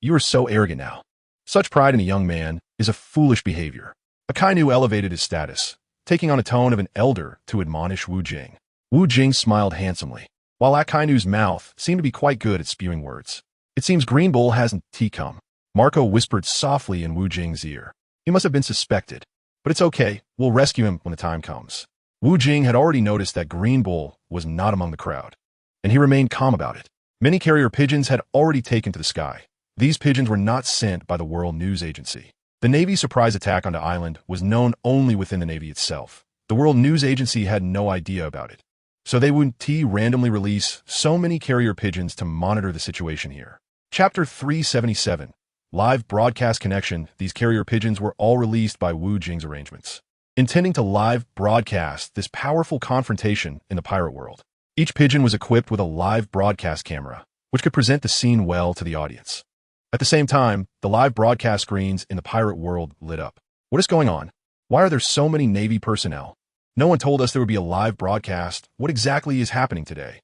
You are so arrogant now. Such pride in a young man is a foolish behavior. Akainu elevated his status, taking on a tone of an elder to admonish Wu Jing. Wu Jing smiled handsomely, while Akainu's mouth seemed to be quite good at spewing words. It seems Green Bull hasn't come. Marco whispered softly in Wu Jing's ear. He must have been suspected, but it's okay. We'll rescue him when the time comes. Wu Jing had already noticed that Green Bull was not among the crowd, and he remained calm about it. Many carrier pigeons had already taken to the sky. These pigeons were not sent by the World News Agency. The Navy's surprise attack on the island was known only within the Navy itself. The World News Agency had no idea about it. So they wouldn't randomly release so many carrier pigeons to monitor the situation here. Chapter 377. Live broadcast connection. These carrier pigeons were all released by Wu Jing's arrangements, intending to live broadcast this powerful confrontation in the pirate world. Each pigeon was equipped with a live broadcast camera, which could present the scene well to the audience. At the same time, the live broadcast screens in the pirate world lit up. What is going on? Why are there so many Navy personnel? No one told us there would be a live broadcast. What exactly is happening today?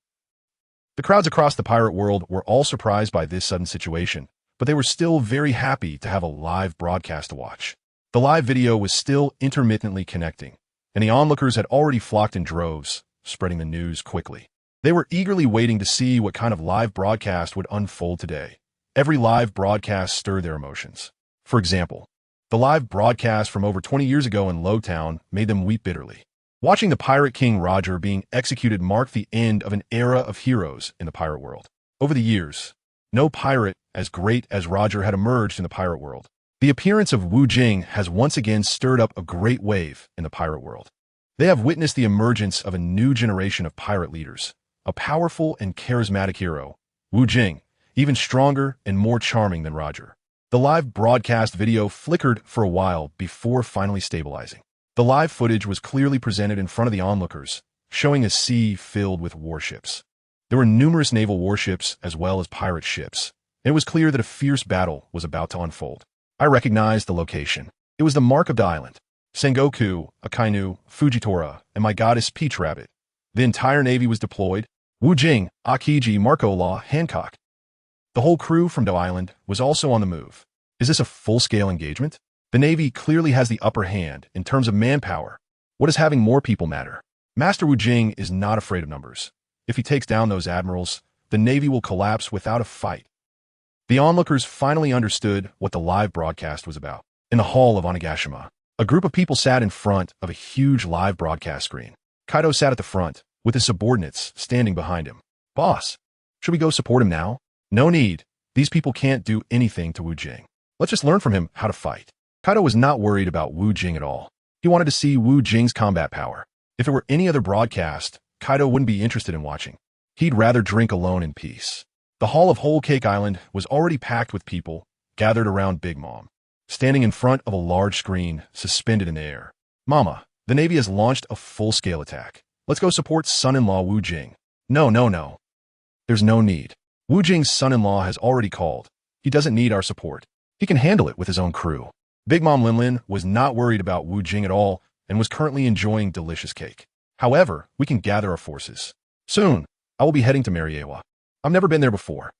The crowds across the pirate world were all surprised by this sudden situation, but they were still very happy to have a live broadcast to watch. The live video was still intermittently connecting, and the onlookers had already flocked in droves, spreading the news quickly. They were eagerly waiting to see what kind of live broadcast would unfold today. Every live broadcast stirred their emotions. For example, the live broadcast from over 20 years ago in Lowtown made them weep bitterly. Watching the Pirate King Roger being executed marked the end of an era of heroes in the pirate world. Over the years, no pirate as great as Roger had emerged in the pirate world. The appearance of Wu Jing has once again stirred up a great wave in the pirate world. They have witnessed the emergence of a new generation of pirate leaders, a powerful and charismatic hero, Wu Jing, even stronger and more charming than Roger. The live broadcast video flickered for a while before finally stabilizing. The live footage was clearly presented in front of the onlookers, showing a sea filled with warships. There were numerous naval warships as well as pirate ships, and it was clear that a fierce battle was about to unfold. I recognized the location. It was the mark of the island. Sengoku, Akainu, Fujitora, and my goddess Peach Rabbit. The entire Navy was deployed. Wu Jing, Akiji, Marco Law, Hancock. The whole crew from the island was also on the move. Is this a full-scale engagement? The Navy clearly has the upper hand in terms of manpower. What does having more people matter? Master Wu Jing is not afraid of numbers. If he takes down those admirals, the Navy will collapse without a fight. The onlookers finally understood what the live broadcast was about. In the hall of Onigashima, a group of people sat in front of a huge live broadcast screen. Kaido sat at the front, with his subordinates standing behind him. Boss, should we go support him now? No need. These people can't do anything to Wu Jing. Let's just learn from him how to fight. Kaido was not worried about Wu Jing at all. He wanted to see Wu Jing's combat power. If it were any other broadcast, Kaido wouldn't be interested in watching. He'd rather drink alone in peace. The hall of Whole Cake Island was already packed with people gathered around Big Mom, standing in front of a large screen suspended in the air. Mama, the Navy has launched a full-scale attack. Let's go support son-in-law Wu Jing. No. There's no need. Wu Jing's son-in-law has already called. He doesn't need our support. He can handle it with his own crew. Big Mom Linlin was not worried about Wu Jing at all and was currently enjoying delicious cake. However, we can gather our forces. Soon, I will be heading to Miraculously. I've never been there before.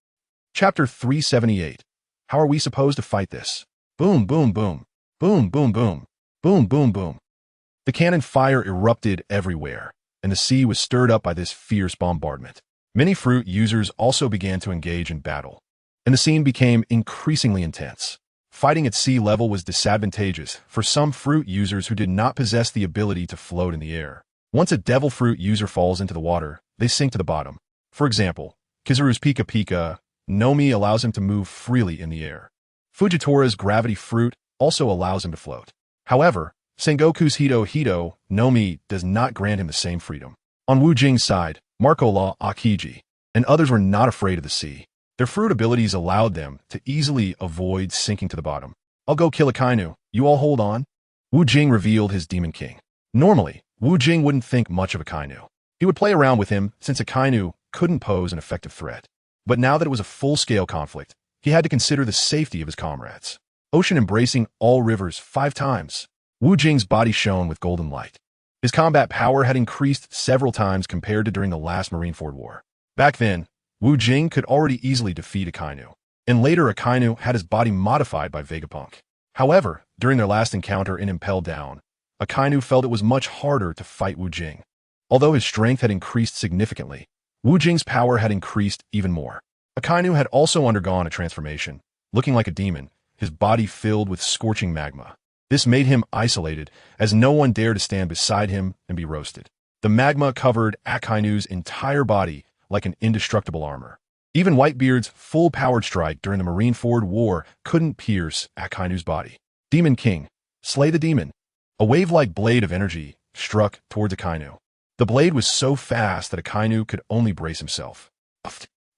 Chapter 378. How are we supposed to fight this? Boom, boom, boom. Boom, boom, boom. Boom, boom, boom. The cannon fire erupted everywhere, and the sea was stirred up by this fierce bombardment. Many fruit users also began to engage in battle, and the scene became increasingly intense. Fighting at sea level was disadvantageous for some fruit users who did not possess the ability to float in the air. Once a devil fruit user falls into the water, they sink to the bottom. For example, Kizaru's Pika Pika, Nomi allows him to move freely in the air. Fujitori's gravity fruit also allows him to float. However, Sengoku's Hito Nomi does not grant him the same freedom. On Wu Jing's side, Marco Akiji and others were not afraid of the sea. Their fruit abilities allowed them to easily avoid sinking to the bottom. I'll go kill Akainu, you all hold on. Wu Jing revealed his Demon King. Normally, Wu Jing wouldn't think much of Akainu. He would play around with him since Akainu couldn't pose an effective threat. But now that it was a full-scale conflict, he had to consider the safety of his comrades. Ocean embracing all rivers 5 times. Wu Jing's body shone with golden light. His combat power had increased several times compared to during the last Marineford War. Back then, Wu Jing could already easily defeat Akainu, and later Akainu had his body modified by Vegapunk. However, during their last encounter in Impel Down, Akainu felt it was much harder to fight Wu Jing. Although his strength had increased significantly, Wu Jing's power had increased even more. Akainu had also undergone a transformation, looking like a demon, his body filled with scorching magma. This made him isolated, as no one dared to stand beside him and be roasted. The magma covered Akainu's entire body like an indestructible armor. Even Whitebeard's full-powered strike during the Marineford War couldn't pierce Akainu's body. Demon King, slay the demon. A wave-like blade of energy struck towards Akainu. The blade was so fast that Akainu could only brace himself.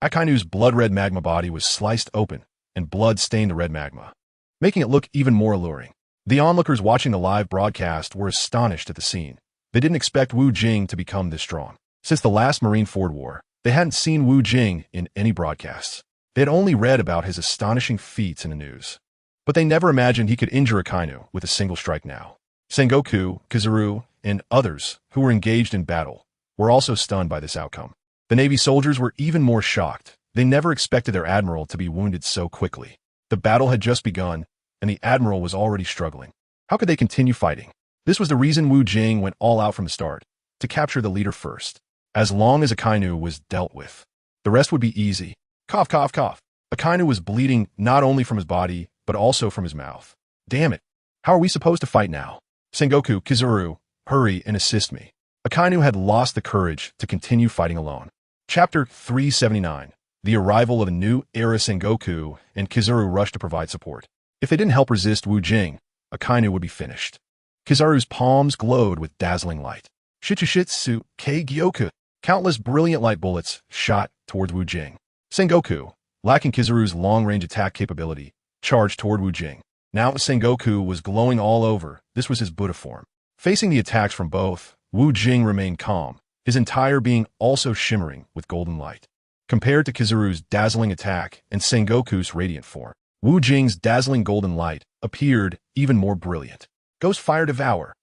Akainu's blood-red magma body was sliced open, and blood stained the red magma, making it look even more alluring. The onlookers watching the live broadcast were astonished at the scene. They didn't expect Wu Jing to become this strong. Since the last Marineford War, they hadn't seen Wu Jing in any broadcasts. They had only read about his astonishing feats in the news. But they never imagined he could injure Akainu with a single strike now. Sengoku, Kizaru, and others who were engaged in battle were also stunned by this outcome. The Navy soldiers were even more shocked. They never expected their admiral to be wounded so quickly. The battle had just begun, and the admiral was already struggling. How could they continue fighting? This was the reason Wu Jing went all out from the start, to capture the leader first. As long as Akainu was dealt with, the rest would be easy. Cough, cough, cough. Akainu was bleeding not only from his body, but also from his mouth. Damn it. How are we supposed to fight now? Sengoku, Kizaru, hurry and assist me. Akainu had lost the courage to continue fighting alone. Chapter 379. The arrival of a new era. Sengoku and Kizaru rushed to provide support. If they didn't help resist Wu Jing, Akainu would be finished. Kizaru's palms glowed with dazzling light. Shichishitsu Kei Gyoku. Countless brilliant light bullets shot towards Wu Jing. Sengoku, lacking Kizaru's long-range attack capability, charged toward Wu Jing. Now Sengoku was glowing all over. This was his Buddha form. Facing the attacks from both, Wu Jing remained calm, his entire being also shimmering with golden light. Compared to Kizaru's dazzling attack and Sengoku's radiant form, Wu Jing's dazzling golden light appeared even more brilliant. Ghost Fire Devour.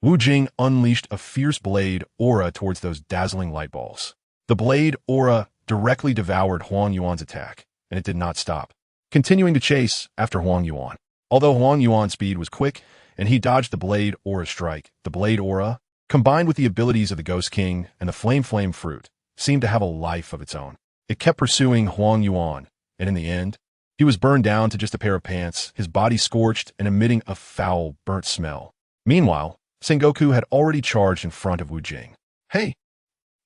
Wu Jing unleashed a fierce blade aura towards those dazzling light balls. The blade aura directly devoured Huang Yuan's attack, and it did not stop, continuing to chase after Huang Yuan. Although Huang Yuan's speed was quick, and he dodged the blade aura strike, the blade aura, combined with the abilities of the Ghost King and the Flame fruit, seemed to have a life of its own. It kept pursuing Huang Yuan, and in the end, he was burned down to just a pair of pants, his body scorched and emitting a foul, burnt smell. Meanwhile, Sengoku had already charged in front of Wu Jing. Hey!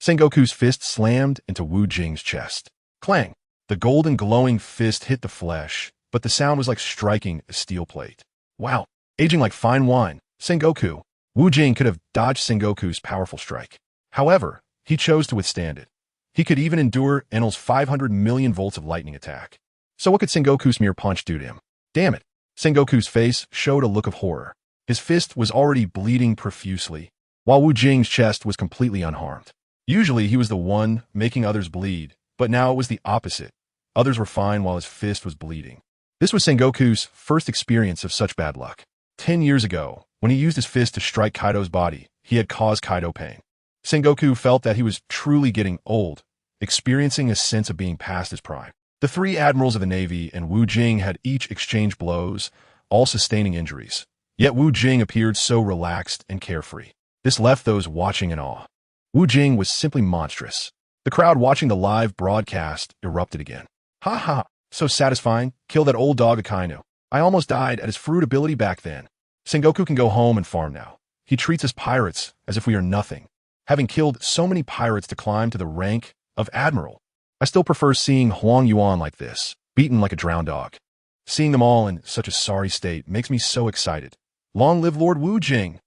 Sengoku's fist slammed into Wu Jing's chest. Clang! The golden glowing fist hit the flesh, but the sound was like striking a steel plate. Wow! Aging like fine wine, Sengoku. Wu Jing could have dodged Sengoku's powerful strike. However, he chose to withstand it. He could even endure Enel's 500 million volts of lightning attack. So what could Sengoku's mere punch do to him? Damn it! Sengoku's face showed a look of horror. His fist was already bleeding profusely, while Wu Jing's chest was completely unharmed. Usually he was the one making others bleed, but now it was the opposite. Others were fine while his fist was bleeding. This was Sengoku's first experience of such bad luck. 10 years ago, when he used his fist to strike Kaido's body, he had caused Kaido pain. Sengoku felt that he was truly getting old, experiencing a sense of being past his prime. The 3 admirals of the Navy and Wu Jing had each exchanged blows, all sustaining injuries. Yet Wu Jing appeared so relaxed and carefree. This left those watching in awe. Wu Jing was simply monstrous. The crowd watching the live broadcast erupted again. Ha ha, so satisfying, kill that old dog Akainu. I almost died at his fruit ability back then. Sengoku can go home and farm now. He treats us pirates as if we are nothing, having killed so many pirates to climb to the rank of admiral. I still prefer seeing Huang Yuan like this, beaten like a drowned dog. Seeing them all in such a sorry state makes me so excited. Long live Lord Wu Jing!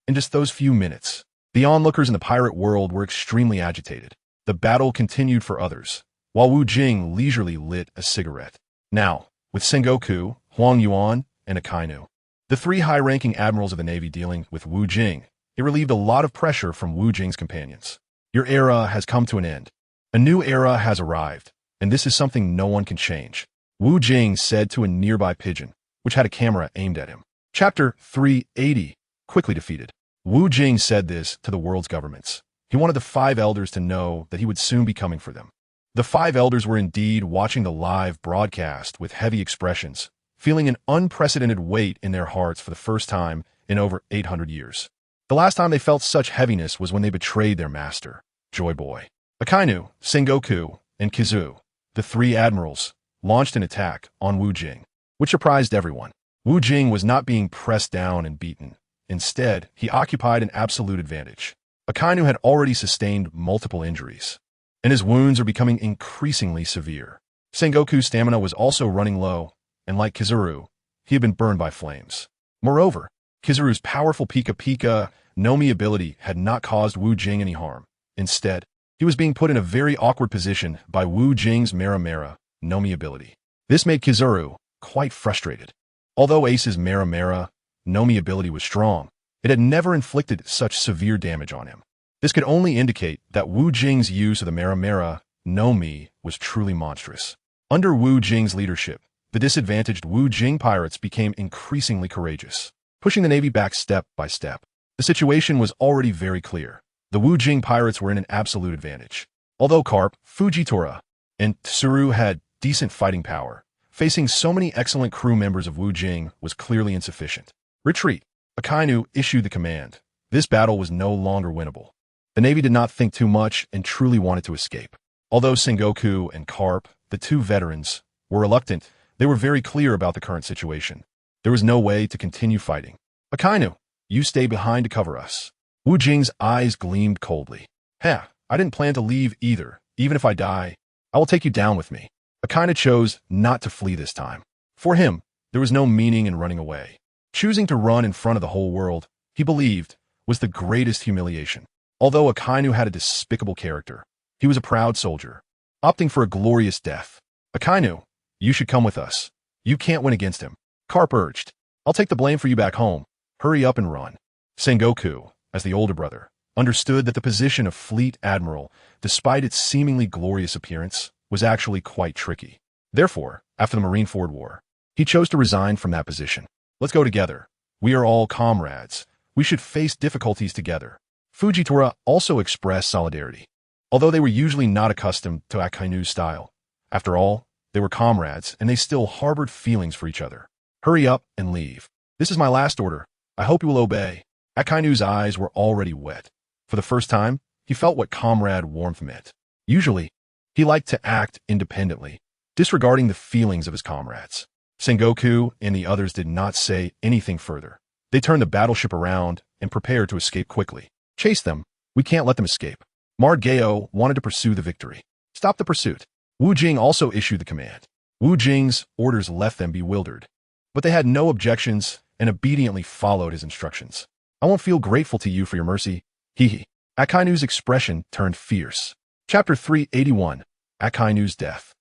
In just those few minutes, the onlookers in the pirate world were extremely agitated. The battle continued for others, while Wu Jing leisurely lit a cigarette. Now, with Sengoku, Huang Yuan, and Akainu, the three high-ranking admirals of the Navy dealing with Wu Jing, it relieved a lot of pressure from Wu Jing's companions. Your era has come to an end. A new era has arrived, and this is something no one can change, Wu Jing said to a nearby pigeon, which had a camera aimed at him. Chapter 380, quickly defeated. Wu Jing said this to the world's governments. He wanted the five elders to know that he would soon be coming for them. The five elders were indeed watching the live broadcast with heavy expressions, feeling an unprecedented weight in their hearts for the first time in over 800 years. The last time they felt such heaviness was when they betrayed their master, Joy Boy. Akainu, Sengoku, and Kizu, the three admirals, launched an attack on Wu Jing, which surprised everyone. Wu Jing was not being pressed down and beaten. Instead, he occupied an absolute advantage. Akainu had already sustained multiple injuries, and his wounds are becoming increasingly severe. Sengoku's stamina was also running low, and like Kizaru, he had been burned by flames. Moreover, Kizaru's powerful Pika Pika no Mi ability had not caused Wu Jing any harm. Instead, he was being put in a very awkward position by Wu Jing's Mera no Mi ability. This made Kizaru quite frustrated. Although Ace's Mera no Mi ability was strong, it had never inflicted such severe damage on him. This could only indicate that Wu Jing's use of the Mera no Mi was truly monstrous. Under Wu Jing's leadership, the disadvantaged Wu Jing pirates became increasingly courageous, pushing the Navy back step by step. The situation was already very clear. The Wu Jing pirates were in an absolute advantage. Although Carp, Fujitora, and Tsuru had decent fighting power, facing so many excellent crew members of Wu Jing was clearly insufficient. Retreat. Akainu issued the command. This battle was no longer winnable. The Navy did not think too much and truly wanted to escape. Although Sengoku and Carp, the two veterans, were reluctant, they were very clear about the current situation. There was no way to continue fighting. Akainu, you stay behind to cover us. Wu Jing's eyes gleamed coldly. I didn't plan to leave either. Even if I die, I will take you down with me. Akainu chose not to flee this time. For him, there was no meaning in running away. Choosing to run in front of the whole world, he believed, was the greatest humiliation. Although Akainu had a despicable character, he was a proud soldier, opting for a glorious death. Akainu, you should come with us. You can't win against him. Carp urged. I'll take the blame for you back home. Hurry up and run. Sengoku, as the older brother, understood that the position of Fleet Admiral, despite its seemingly glorious appearance, was actually quite tricky. Therefore, after the Marineford War, he chose to resign from that position. Let's go together. We are all comrades. We should face difficulties together. Fujitora also expressed solidarity, although they were usually not accustomed to Akainu's style. After all, they were comrades, and they still harbored feelings for each other. Hurry up and leave. This is my last order. I hope you will obey. Akainu's eyes were already wet. For the first time, he felt what comrade warmth meant. Usually, he liked to act independently, disregarding the feelings of his comrades. Sengoku and the others did not say anything further. They turned the battleship around and prepared to escape quickly. Chase them. We can't let them escape. Mard-Geo wanted to pursue the victory. Stop the pursuit. Wu Jing also issued the command. Wu Jing's orders left them bewildered, but they had no objections and obediently followed his instructions. I won't feel grateful to you for your mercy. Hee. Akainu's expression turned fierce. Chapter 381. Akainu's death.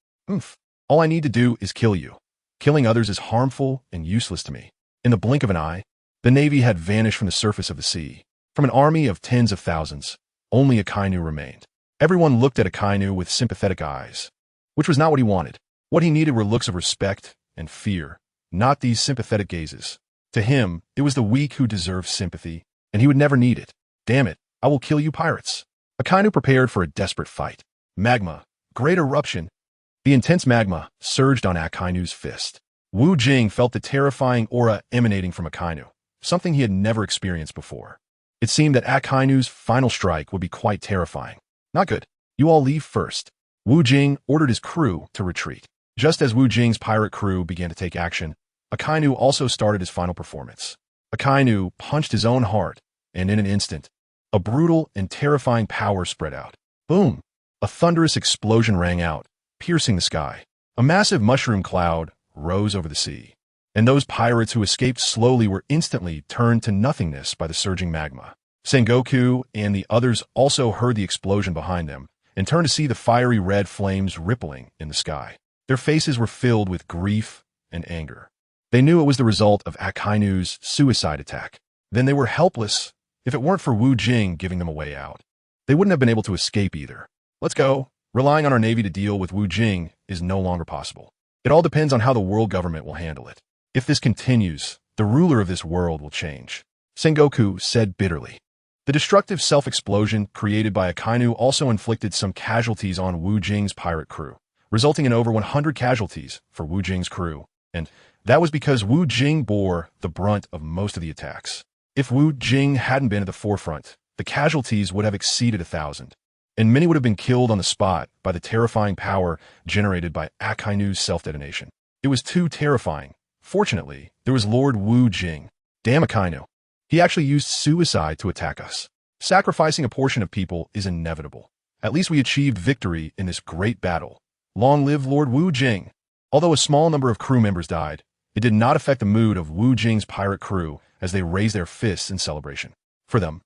All I need to do is kill you. Killing others is harmful and useless to me. In the blink of an eye, the Navy had vanished from the surface of the sea. From an army of tens of thousands, only Akainu remained. Everyone looked at Akainu with sympathetic eyes, which was not what he wanted. What he needed were looks of respect and fear, not these sympathetic gazes. To him, it was the weak who deserved sympathy, and he would never need it. Damn it, I will kill you pirates. Akainu prepared for a desperate fight. Magma, great eruption. The intense magma surged on Akainu's fist. Wu Jing felt the terrifying aura emanating from Akainu, something he had never experienced before. It seemed that Akainu's final strike would be quite terrifying. Not good. You all leave first. Wu Jing ordered his crew to retreat. Just as Wu Jing's pirate crew began to take action, Akainu also started his final performance. Akainu punched his own heart, and in an instant, a brutal and terrifying power spread out. Boom! A thunderous explosion rang out, piercing the sky. A massive mushroom cloud rose over the sea, and those pirates who escaped slowly were instantly turned to nothingness by the surging magma. Sengoku and the others also heard the explosion behind them and turned to see the fiery red flames rippling in the sky. Their faces were filled with grief and anger. They knew it was the result of Akainu's suicide attack. Then they were helpless. If it weren't for Wu Jing giving them a way out, they wouldn't have been able to escape either. Let's go. Relying on our navy to deal with Wu Jing is no longer possible. It all depends on how the world government will handle it. If this continues, the ruler of this world will change, Sengoku said bitterly. The destructive self-explosion created by Akainu also inflicted some casualties on Wu Jing's pirate crew, resulting in over 100 casualties for Wu Jing's crew, and that was because Wu Jing bore the brunt of most of the attacks. If Wu Jing hadn't been at the forefront, the casualties would have exceeded 1,000, and many would have been killed on the spot by the terrifying power generated by Akainu's self-detonation. It was too terrifying. Fortunately, there was Lord Wu Jing. Damn Akainu. He actually used suicide to attack us. Sacrificing a portion of people is inevitable. At least we achieved victory in this great battle. Long live Lord Wu Jing. Although a small number of crew members died, it did not affect the mood of Wu Jing's pirate crew as they raised their fists in celebration. For them,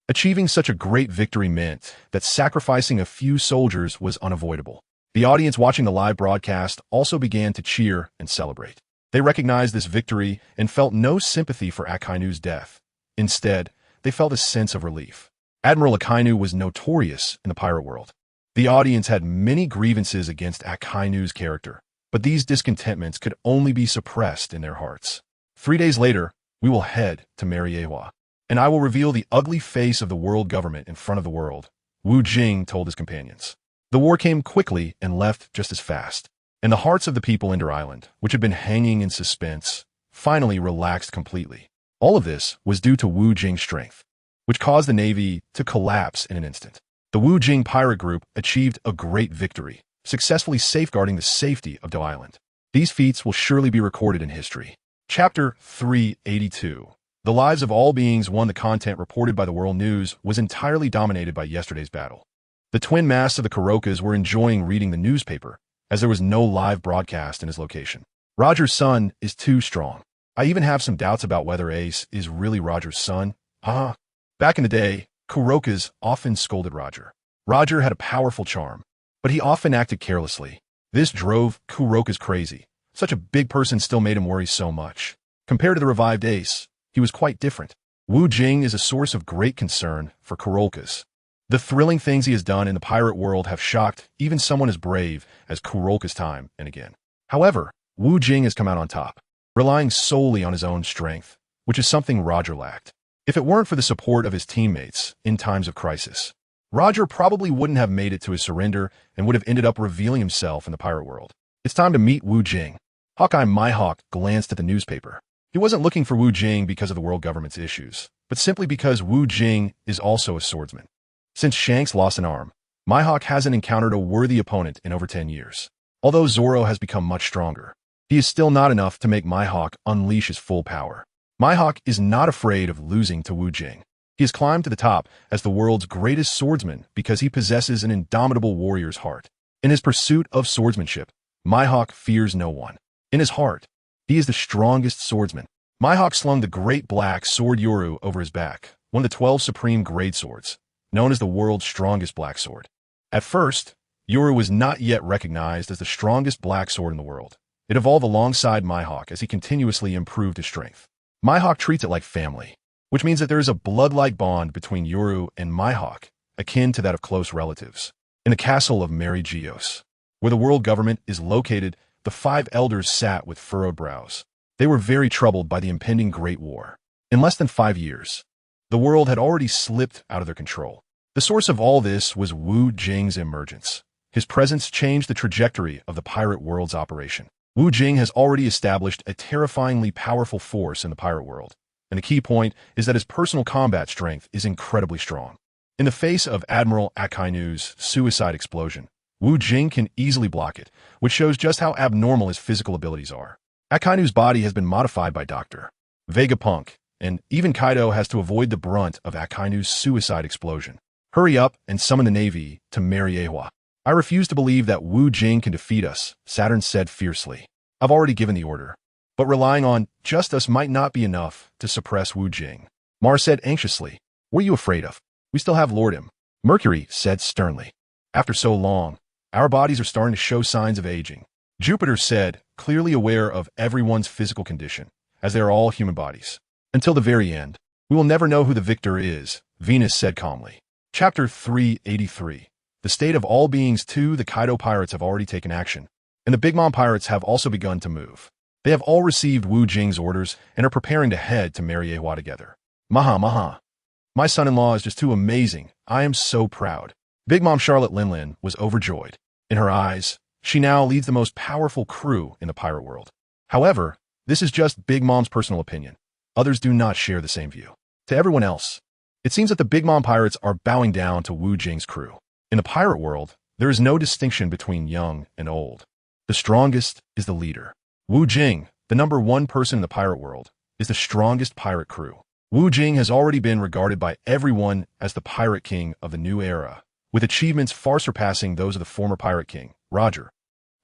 achieving such a great victory meant that sacrificing a few soldiers was unavoidable. The audience watching the live broadcast also began to cheer and celebrate. They recognized this victory and felt no sympathy for Akainu's death. Instead, they felt a sense of relief. Admiral Akainu was notorious in the pirate world. The audience had many grievances against Akainu's character, but these discontentments could only be suppressed in their hearts. 3 days later, we will head to Miraculously, and I will reveal the ugly face of the world government in front of the world, Wu Jing told his companions. The war came quickly and left just as fast, and the hearts of the people in Ender Island, which had been hanging in suspense, finally relaxed completely. All of this was due to Wu Jing's strength, which caused the navy to collapse in an instant. The Wu Jing pirate group achieved a great victory, successfully safeguarding the safety of Do Island. These feats will surely be recorded in history. Chapter 382. The lives of all beings. The content reported by the World News was entirely dominated by yesterday's battle. The twin masts of the Kurokas were enjoying reading the newspaper, as there was no live broadcast in his location. Roger's son is too strong. I even have some doubts about whether Ace is really Roger's son. Back in the day, Kurokas often scolded Roger. Roger had a powerful charm, but he often acted carelessly. This drove Kurokas crazy. Such a big person still made him worry so much. Compared to the revived Ace, he was quite different. Wu Jing is a source of great concern for Kurokas. The thrilling things he has done in the pirate world have shocked even someone as brave as Kurokas time and again. However, Wu Jing has come out on top, relying solely on his own strength, which is something Roger lacked. If it weren't for the support of his teammates in times of crisis, Roger probably wouldn't have made it to his surrender and would have ended up revealing himself in the pirate world. It's time to meet Wu Jing. Hawkeye Mihawk glanced at the newspaper. He wasn't looking for Wu Jing because of the world government's issues, but simply because Wu Jing is also a swordsman. Since Shanks lost an arm, Mihawk hasn't encountered a worthy opponent in over 10 years. Although Zoro has become much stronger, he is still not enough to make Mihawk unleash his full power. Mihawk is not afraid of losing to Wu Jing. He has climbed to the top as the world's greatest swordsman because he possesses an indomitable warrior's heart. In his pursuit of swordsmanship, Mihawk fears no one. In his heart, he is the strongest swordsman. Mihawk slung the great black sword Yoru over his back, one of the 12 supreme grade swords, known as the world's strongest black sword. At first, Yoru was not yet recognized as the strongest black sword in the world. It evolved alongside Mihawk as he continuously improved his strength. Mihawk treats it like family, which means that there is a blood-like bond between Yoru and Mihawk, akin to that of close relatives. In the castle of Merigios, where the world government is located, the 5 elders sat with furrowed brows. They were very troubled by the impending Great War. In less than 5 years, the world had already slipped out of their control. The source of all this was Wu Jing's emergence. His presence changed the trajectory of the pirate world's operation. Wu Jing has already established a terrifyingly powerful force in the pirate world, and the key point is that his personal combat strength is incredibly strong. In the face of Admiral Akainu's suicide explosion, Wu Jing can easily block it, which shows just how abnormal his physical abilities are. Akainu's body has been modified by Dr. Vegapunk, and even Kaido has to avoid the brunt of Akainu's suicide explosion. Hurry up and summon the navy to Mericulously. I refuse to believe that Wu Jing can defeat us, Saturn said fiercely. I've already given the order. But relying on just us might not be enough to suppress Wu Jing. Mars said anxiously. What are you afraid of? We still have Lord him. Mercury said sternly. After so long, our bodies are starting to show signs of aging. Jupiter said, clearly aware of everyone's physical condition, as they are all human bodies. Until the very end, we will never know who the victor is, Venus said calmly. Chapter 383. The state of all beings 2. The Kaido pirates have already taken action, and the Big Mom pirates have also begun to move. They have all received Wu Jing's orders and are preparing to head to Miraculously together. Maha maha. My son-in-law is just too amazing. I am so proud. Big Mom Charlotte Linlin was overjoyed. In her eyes, she now leads the most powerful crew in the pirate world. However, this is just Big Mom's personal opinion. Others do not share the same view. To everyone else, it seems that the Big Mom pirates are bowing down to Wu Jing's crew. In the pirate world, there is no distinction between young and old. The strongest is the leader. Wu Jing, the number one person in the pirate world, is the strongest pirate crew. Wu Jing has already been regarded by everyone as the pirate king of the new era, with achievements far surpassing those of the former pirate king, Roger.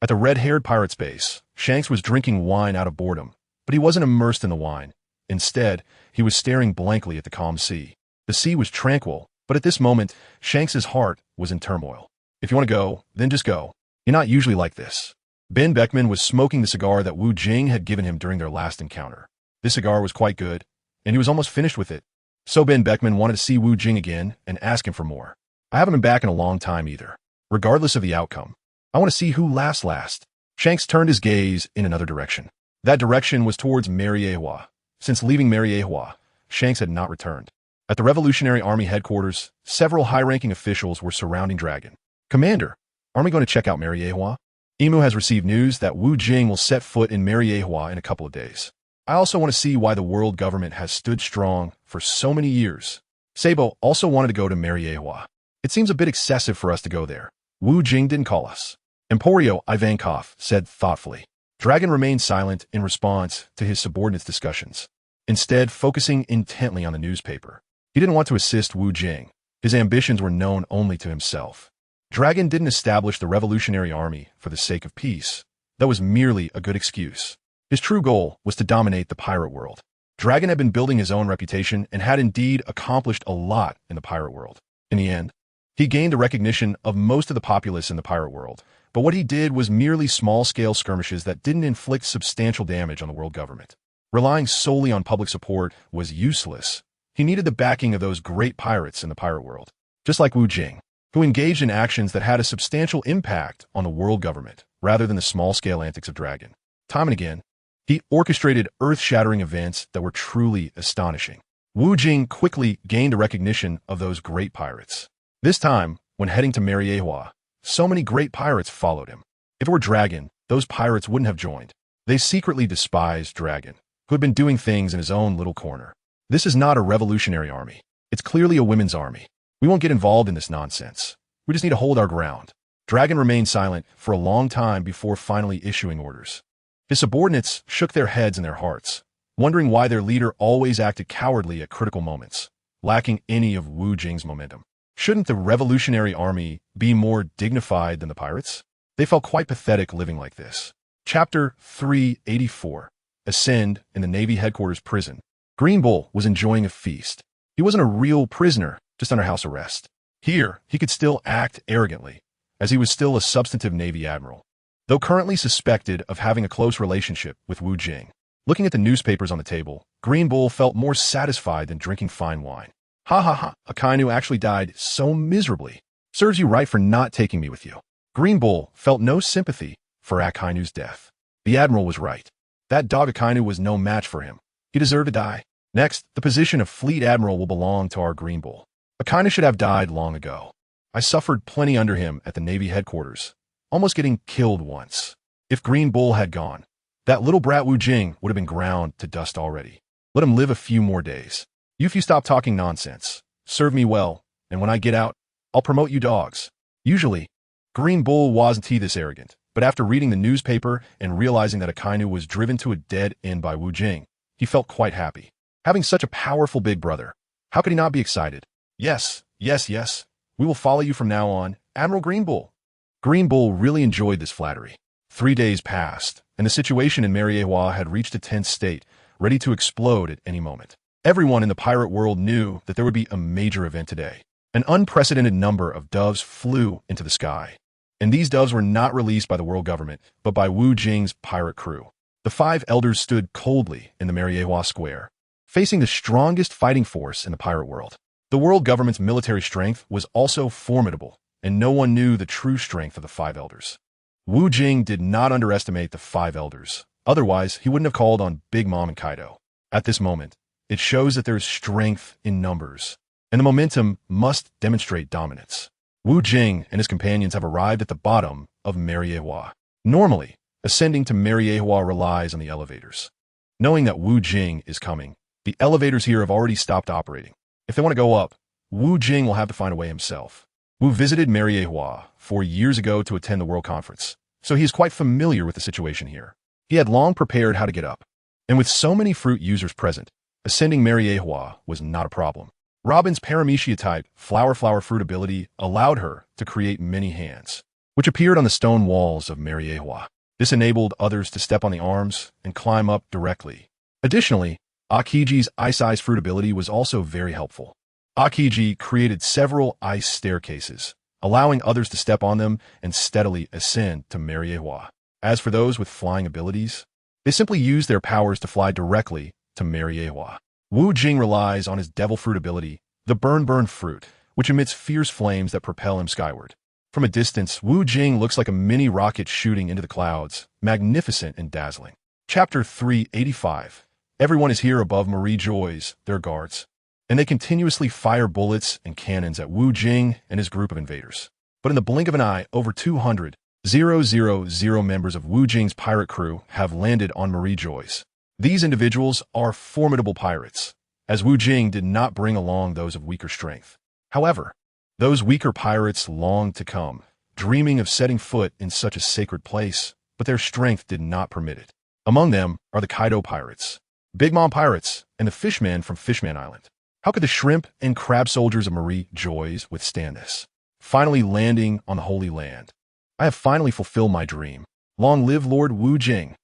At the red-haired pirate's base, Shanks was drinking wine out of boredom, but he wasn't immersed in the wine. Instead, he was staring blankly at the calm sea. The sea was tranquil, but at this moment, Shanks's heart was in turmoil. If you want to go, then just go. You're not usually like this. Ben Beckman was smoking the cigar that Wu Jing had given him during their last encounter. This cigar was quite good, and he was almost finished with it. So Ben Beckman wanted to see Wu Jing again and ask him for more. I haven't been back in a long time either. Regardless of the outcome, I want to see who lasts last. Shanks turned his gaze in another direction. That direction was towards Miraculously. Since leaving Miraculously, Shanks had not returned. At the Revolutionary Army headquarters, several high-ranking officials were surrounding Dragon. Commander, aren't we going to check out Miraculously? Imu has received news that Wu Jing will set foot in Miraculously in a couple of days. I also want to see why the world government has stood strong for so many years. Sabo also wanted to go to Miraculously. It seems a bit excessive for us to go there. Wu Jing didn't call us. Emporio Ivankov said thoughtfully. Dragon remained silent in response to his subordinates' discussions, instead focusing intently on the newspaper. He didn't want to assist Wu Jing. His ambitions were known only to himself. Dragon didn't establish the Revolutionary Army for the sake of peace. That was merely a good excuse. His true goal was to dominate the pirate world. Dragon had been building his own reputation and had indeed accomplished a lot in the pirate world. In the end, he gained the recognition of most of the populace in the pirate world, but what he did was merely small-scale skirmishes that didn't inflict substantial damage on the world government. Relying solely on public support was useless. He needed the backing of those great pirates in the pirate world, just like Wu Jing, who engaged in actions that had a substantial impact on the world government, rather than the small-scale antics of Dragon. Time and again, he orchestrated earth-shattering events that were truly astonishing. Wu Jing quickly gained a recognition of those great pirates. This time, when heading to Miraculously, so many great pirates followed him. If it were Dragon, those pirates wouldn't have joined. They secretly despised Dragon, who had been doing things in his own little corner. This is not a revolutionary army. It's clearly a women's army. We won't get involved in this nonsense. We just need to hold our ground. Dragon remained silent for a long time before finally issuing orders. His subordinates shook their heads and their hearts, wondering why their leader always acted cowardly at critical moments, lacking any of Wu Jing's momentum. Shouldn't the Revolutionary Army be more dignified than the pirates? They felt quite pathetic living like this. Chapter 384. Ascend in the Navy headquarters prison. Green Bull was enjoying a feast. He wasn't a real prisoner, just under house arrest. Here, he could still act arrogantly, as he was still a substantive Navy admiral, though currently suspected of having a close relationship with Wu Jing. Looking at the newspapers on the table, Green Bull felt more satisfied than drinking fine wine. Ha ha ha, Akainu actually died so miserably. Serves you right for not taking me with you. Green Bull felt no sympathy for Akainu's death. The admiral was right. That dog Akainu was no match for him. He deserved to die. Next, the position of fleet admiral will belong to our Green Bull. Akainu should have died long ago. I suffered plenty under him at the Navy headquarters, almost getting killed once. If Green Bull had gone, that little brat Wu Jing would have been ground to dust already. Let him live a few more days. You few stop talking nonsense. Serve me well, and when I get out, I'll promote you dogs. Usually, Green Bull wasn't this arrogant, but after reading the newspaper and realizing that Akainu was driven to a dead end by Wu Jing, he felt quite happy. Having such a powerful big brother, how could he not be excited? Yes, yes, yes. We will follow you from now on, Admiral Green Bull. Green Bull really enjoyed this flattery. 3 days passed, and the situation in Miraculously had reached a tense state, ready to explode at any moment. Everyone in the pirate world knew that there would be a major event today. An unprecedented number of doves flew into the sky. And these doves were not released by the world government, but by Wu Jing's pirate crew. The 5 elders stood coldly in the Miraculously square, facing the strongest fighting force in the pirate world. The world government's military strength was also formidable, and no one knew the true strength of the 5 elders. Wu Jing did not underestimate the 5 elders. Otherwise, he wouldn't have called on Big Mom and Kaido. At this moment, it shows that there is strength in numbers, and the momentum must demonstrate dominance. Wu Jing and his companions have arrived at the bottom of Miraculously. Normally, ascending to Miraculously relies on the elevators. Knowing that Wu Jing is coming, the elevators here have already stopped operating. If they want to go up, Wu Jing will have to find a way himself. Wu visited Miraculously 4 years ago to attend the World Conference, so he is quite familiar with the situation here. He had long prepared how to get up, and with so many fruit users present, ascending Miraculously was not a problem. Robin's paramecia-type flower fruit ability allowed her to create many hands, which appeared on the stone walls of Miraculously. This enabled others to step on the arms and climb up directly. Additionally, Akiji's ice fruit ability was also very helpful. Akiji created several ice staircases, allowing others to step on them and steadily ascend to Miraculously. As for those with flying abilities, they simply use their powers to fly directly to Miraculously. Wu Jing relies on his devil fruit ability, the burn fruit, which emits fierce flames that propel him skyward. From a distance, Wu Jing looks like a mini rocket shooting into the clouds, magnificent and dazzling. Chapter 385. Everyone is here above Marie Joy's, their guards, and they continuously fire bullets and cannons at Wu Jing and his group of invaders. But in the blink of an eye, over 200,000 members of Wu Jing's pirate crew have landed on Marie Joy's. These individuals are formidable pirates, as Wu Jing did not bring along those of weaker strength. However, those weaker pirates longed to come, dreaming of setting foot in such a sacred place, but their strength did not permit it. Among them are the Kaido pirates, Big Mom pirates, and the Fishman from Fishman Island. How could the shrimp and crab soldiers of Marie Joy's withstand this? Finally landing on the Holy Land. I have finally fulfilled my dream. Long live Lord Wu Jing.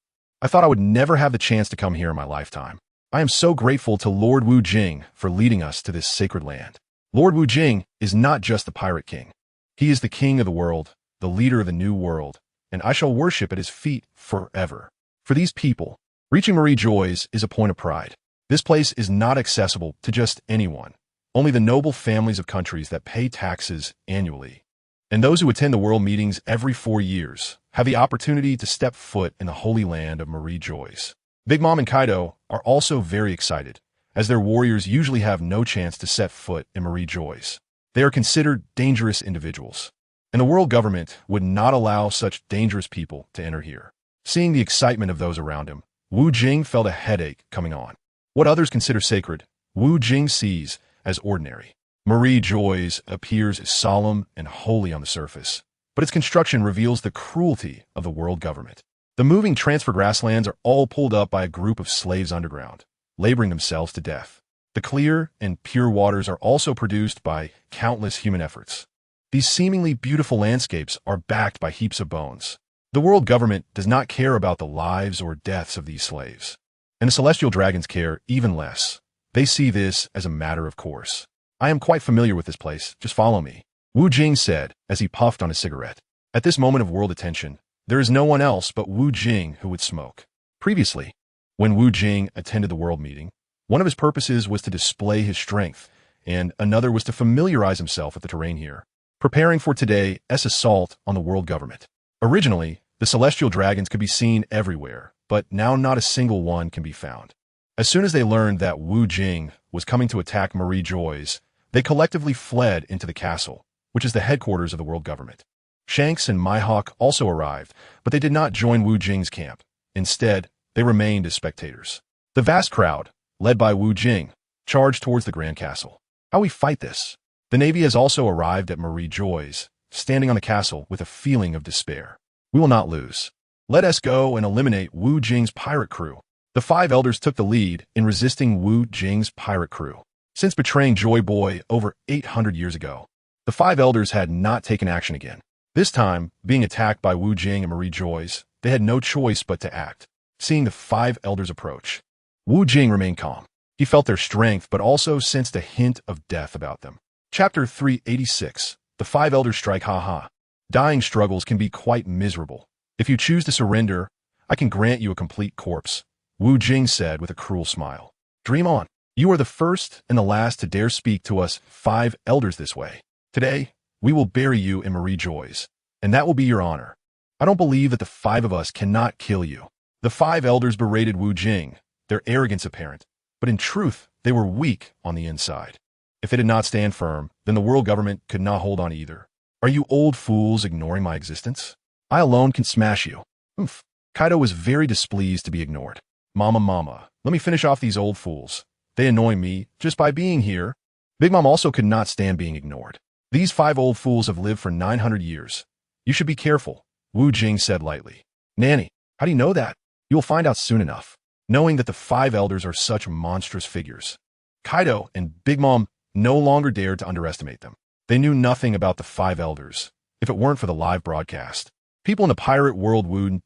I thought I would never have the chance to come here in my lifetime. I am so grateful to Lord Wu Jing for leading us to this sacred land. Lord Wu Jing is not just the pirate king. He is the king of the world, the leader of the new world, and I shall worship at his feet forever. For these people, reaching Marie Joy's is a point of pride. This place is not accessible to just anyone, only the noble families of countries that pay taxes annually. And those who attend the world meetings every 4 years have the opportunity to step foot in the holy land of Marie Joy's. Big Mom and Kaido are also very excited, as their warriors usually have no chance to set foot in Marie Joy's. They are considered dangerous individuals, and the world government would not allow such dangerous people to enter here. Seeing the excitement of those around him, Wu Jing felt a headache coming on. What others consider sacred, Wu Jing sees as ordinary. Marie Joy's appears solemn and holy on the surface, but its construction reveals the cruelty of the world government. The moving transfer grasslands are all pulled up by a group of slaves underground, laboring themselves to death. The clear and pure waters are also produced by countless human efforts. These seemingly beautiful landscapes are backed by heaps of bones. The world government does not care about the lives or deaths of these slaves, and the celestial dragons care even less. They see this as a matter of course. I am quite familiar with this place, just follow me, Wu Jing said as he puffed on his cigarette. At this moment of world attention, there is no one else but Wu Jing who would smoke. Previously, when Wu Jing attended the world meeting, one of his purposes was to display his strength, and another was to familiarize himself with the terrain here, preparing for today's assault on the world government. Originally, the celestial dragons could be seen everywhere, but now not a single one can be found. As soon as they learned that Wu Jing was coming to attack Marie Joy's, they collectively fled into the castle, which is the headquarters of the world government. Shanks and Mihawk also arrived, but they did not join Wu Jing's camp. Instead, they remained as spectators. The vast crowd, led by Wu Jing, charged towards the Grand Castle. How we fight this? The Navy has also arrived at Marie Joy's, standing on the castle with a feeling of despair. We will not lose. Let us go and eliminate Wu Jing's pirate crew. The 5 elders took the lead in resisting Wu Jing's pirate crew. Since betraying Joy Boy over 800 years ago, the 5 elders had not taken action again. This time, being attacked by Wu Jing and Marie Joyce, they had no choice but to act. Seeing the five elders approach, Wu Jing remained calm. He felt their strength, but also sensed a hint of death about them. Chapter 386. The Five Elders Strike. Ha. Dying struggles can be quite miserable. If you choose to surrender, I can grant you a complete corpse, Wu Jing said with a cruel smile. Dream on. You are the first and the last to dare speak to us five elders this way. Today, we will bury you in Marie Joyce, and that will be your honor. I don't believe that the five of us cannot kill you. The five elders berated Wu Jing, their arrogance apparent, but in truth, they were weak on the inside. If they did not stand firm, then the world government could not hold on either. Are you old fools ignoring my existence? I alone can smash you. Oomph. Kaido was very displeased to be ignored. Mama, let me finish off these old fools. They annoy me just by being here. Big Mom also could not stand being ignored. These five old fools have lived for 900 years. You should be careful, Wu Jing said lightly. Nanny, how do you know that? You will find out soon enough, knowing that the five elders are such monstrous figures. Kaido and Big Mom no longer dared to underestimate them. They knew nothing about the five elders, if it weren't for the live broadcast. People in the pirate world wouldn't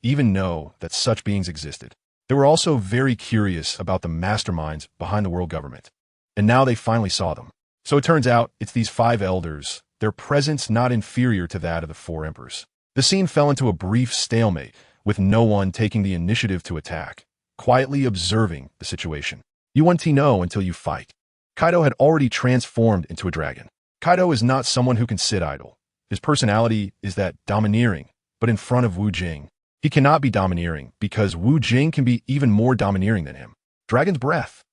even know that such beings existed. They were also very curious about the masterminds behind the world government. And now they finally saw them. So it turns out it's these five elders, their presence not inferior to that of the four emperors. The scene fell into a brief stalemate, with no one taking the initiative to attack, quietly observing the situation. You won't know until you fight. Kaido had already transformed into a dragon. Kaido is not someone who can sit idle. His personality is that domineering, but in front of Wu Jing. He cannot be domineering because Wu Jing can be even more domineering than him. Dragon's Breath.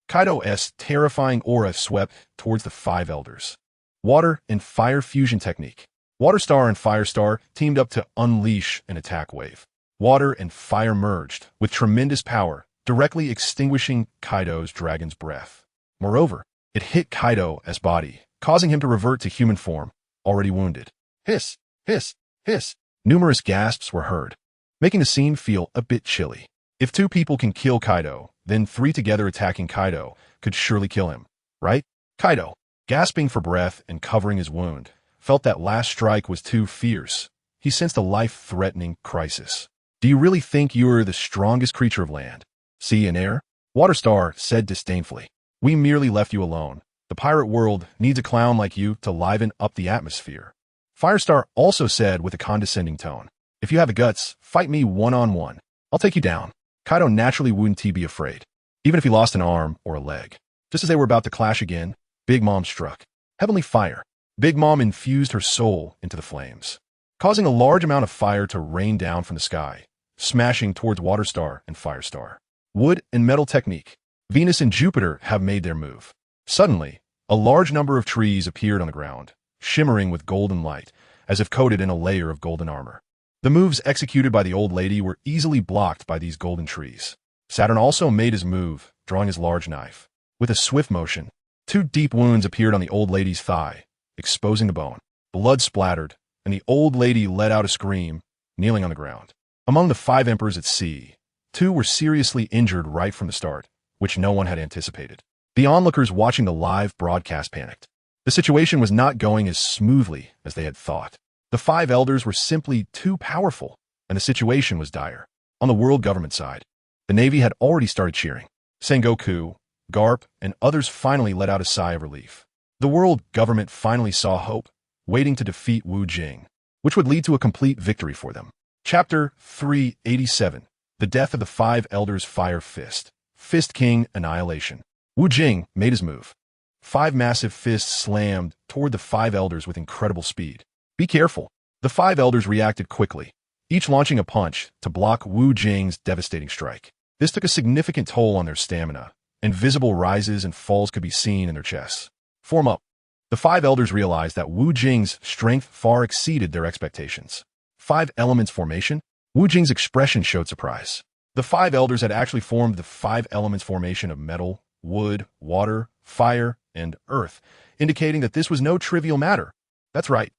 Kaido's terrifying aura swept towards the five elders. Water and Fire Fusion Technique. Water Star and Fire Star teamed up to unleash an attack wave. Water and fire merged with tremendous power, directly extinguishing Kaido's Dragon's Breath. Moreover, it hit Kaido's body, causing him to revert to human form, already wounded. Hiss, hiss, hiss. Numerous gasps were heard, making the scene feel a bit chilly. If two people can kill Kaido, then three together attacking Kaido could surely kill him, right? Kaido, gasping for breath and covering his wound, felt that last strike was too fierce. He sensed a life-threatening crisis. Do you really think you are the strongest creature of land, sea, and air? Waterstar said disdainfully. We merely left you alone. The pirate world needs a clown like you to liven up the atmosphere. Firestar also said with a condescending tone. If you have the guts, fight me one-on-one. I'll take you down. Kaido naturally wouldn't be afraid, even if he lost an arm or a leg. Just as they were about to clash again, Big Mom struck. Heavenly Fire. Big Mom infused her soul into the flames, causing a large amount of fire to rain down from the sky, smashing towards Waterstar and Firestar. Wood and Metal Technique. Venus and Jupiter have made their move. Suddenly, a large number of trees appeared on the ground, shimmering with golden light, as if coated in a layer of golden armor. The moves executed by the old lady were easily blocked by these golden trees. Saturn also made his move, drawing his large knife. With a swift motion, two deep wounds appeared on the old lady's thigh, exposing the bone. Blood splattered, and the old lady let out a scream, kneeling on the ground. Among the five emperors at sea, two were seriously injured right from the start, which no one had anticipated. The onlookers watching the live broadcast panicked. The situation was not going as smoothly as they had thought. The five elders were simply too powerful, and the situation was dire. On the world government side, the Navy had already started cheering. Sengoku, Garp, and others finally let out a sigh of relief. The world government finally saw hope, waiting to defeat Wu Jing, which would lead to a complete victory for them. Chapter 387. The Death of the Five Elders. Fire Fist. Fist King Annihilation. Wu Jing made his move. Five massive fists slammed toward the five elders with incredible speed. Be careful. The five elders reacted quickly, each launching a punch to block Wu Jing's devastating strike. This took a significant toll on their stamina, and visible rises and falls could be seen in their chests. Form up. The five elders realized that Wu Jing's strength far exceeded their expectations. Five elements formation? Wu Jing's expression showed surprise. The five elders had actually formed the five elements formation of metal, wood, water, fire, and earth, indicating that this was no trivial matter. That's right.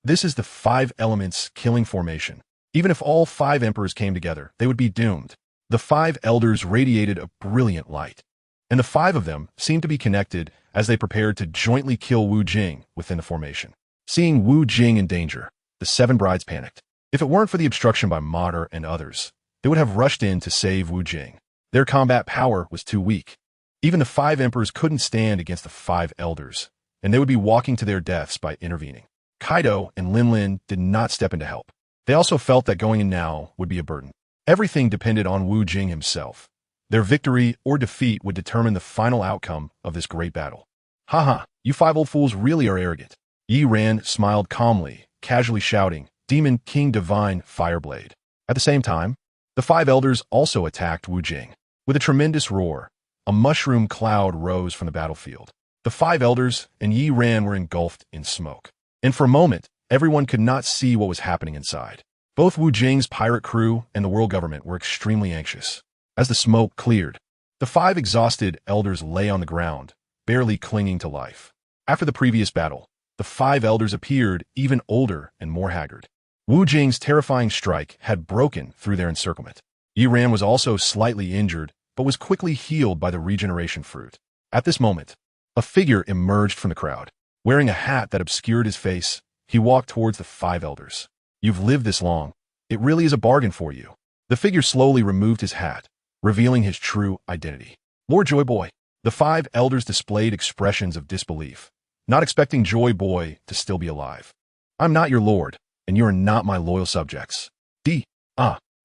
This is the five elements killing formation. Even if all five emperors came together, they would be doomed. The five elders radiated a brilliant light, and the five of them seemed to be connected as they prepared to jointly kill Wu Jing within the formation. Seeing Wu Jing in danger, The 7 brides panicked. If it weren't for the obstruction by Mater and others, they would have rushed in to save Wu Jing. Their combat power was too weak. Even the 5 emperors couldn't stand against the 5 elders, and they would be walking to their deaths by intervening. Kaido and Lin Lin did not step in to help. They also felt that going in now would be a burden. Everything depended on Wu Jing himself. Their victory or defeat would determine the final outcome of this great battle. Haha, you 5 old fools really are arrogant. Yi Ran smiled calmly, casually shouting, Demon King Divine Fireblade. At the same time, the 5 elders also attacked Wu Jing. With a tremendous roar, a mushroom cloud rose from the battlefield. The 5 elders and Yi Ran were engulfed in smoke. And for a moment, everyone could not see what was happening inside. Both Wu Jing's pirate crew and the world government were extremely anxious. As the smoke cleared, the 5 exhausted elders lay on the ground, barely clinging to life. After the previous battle, the 5 elders appeared even older and more haggard. Wu Jing's terrifying strike had broken through their encirclement. Yi Ran was also slightly injured, but was quickly healed by the regeneration fruit. At this moment, a figure emerged from the crowd. Wearing a hat that obscured his face, he walked towards the 5 elders. You've lived this long. It really is a bargain for you. The figure slowly removed his hat, revealing his true identity. Lord Joy Boy. The 5 elders displayed expressions of disbelief, not expecting Joy Boy to still be alive. I'm not your lord, and you are not my loyal subjects.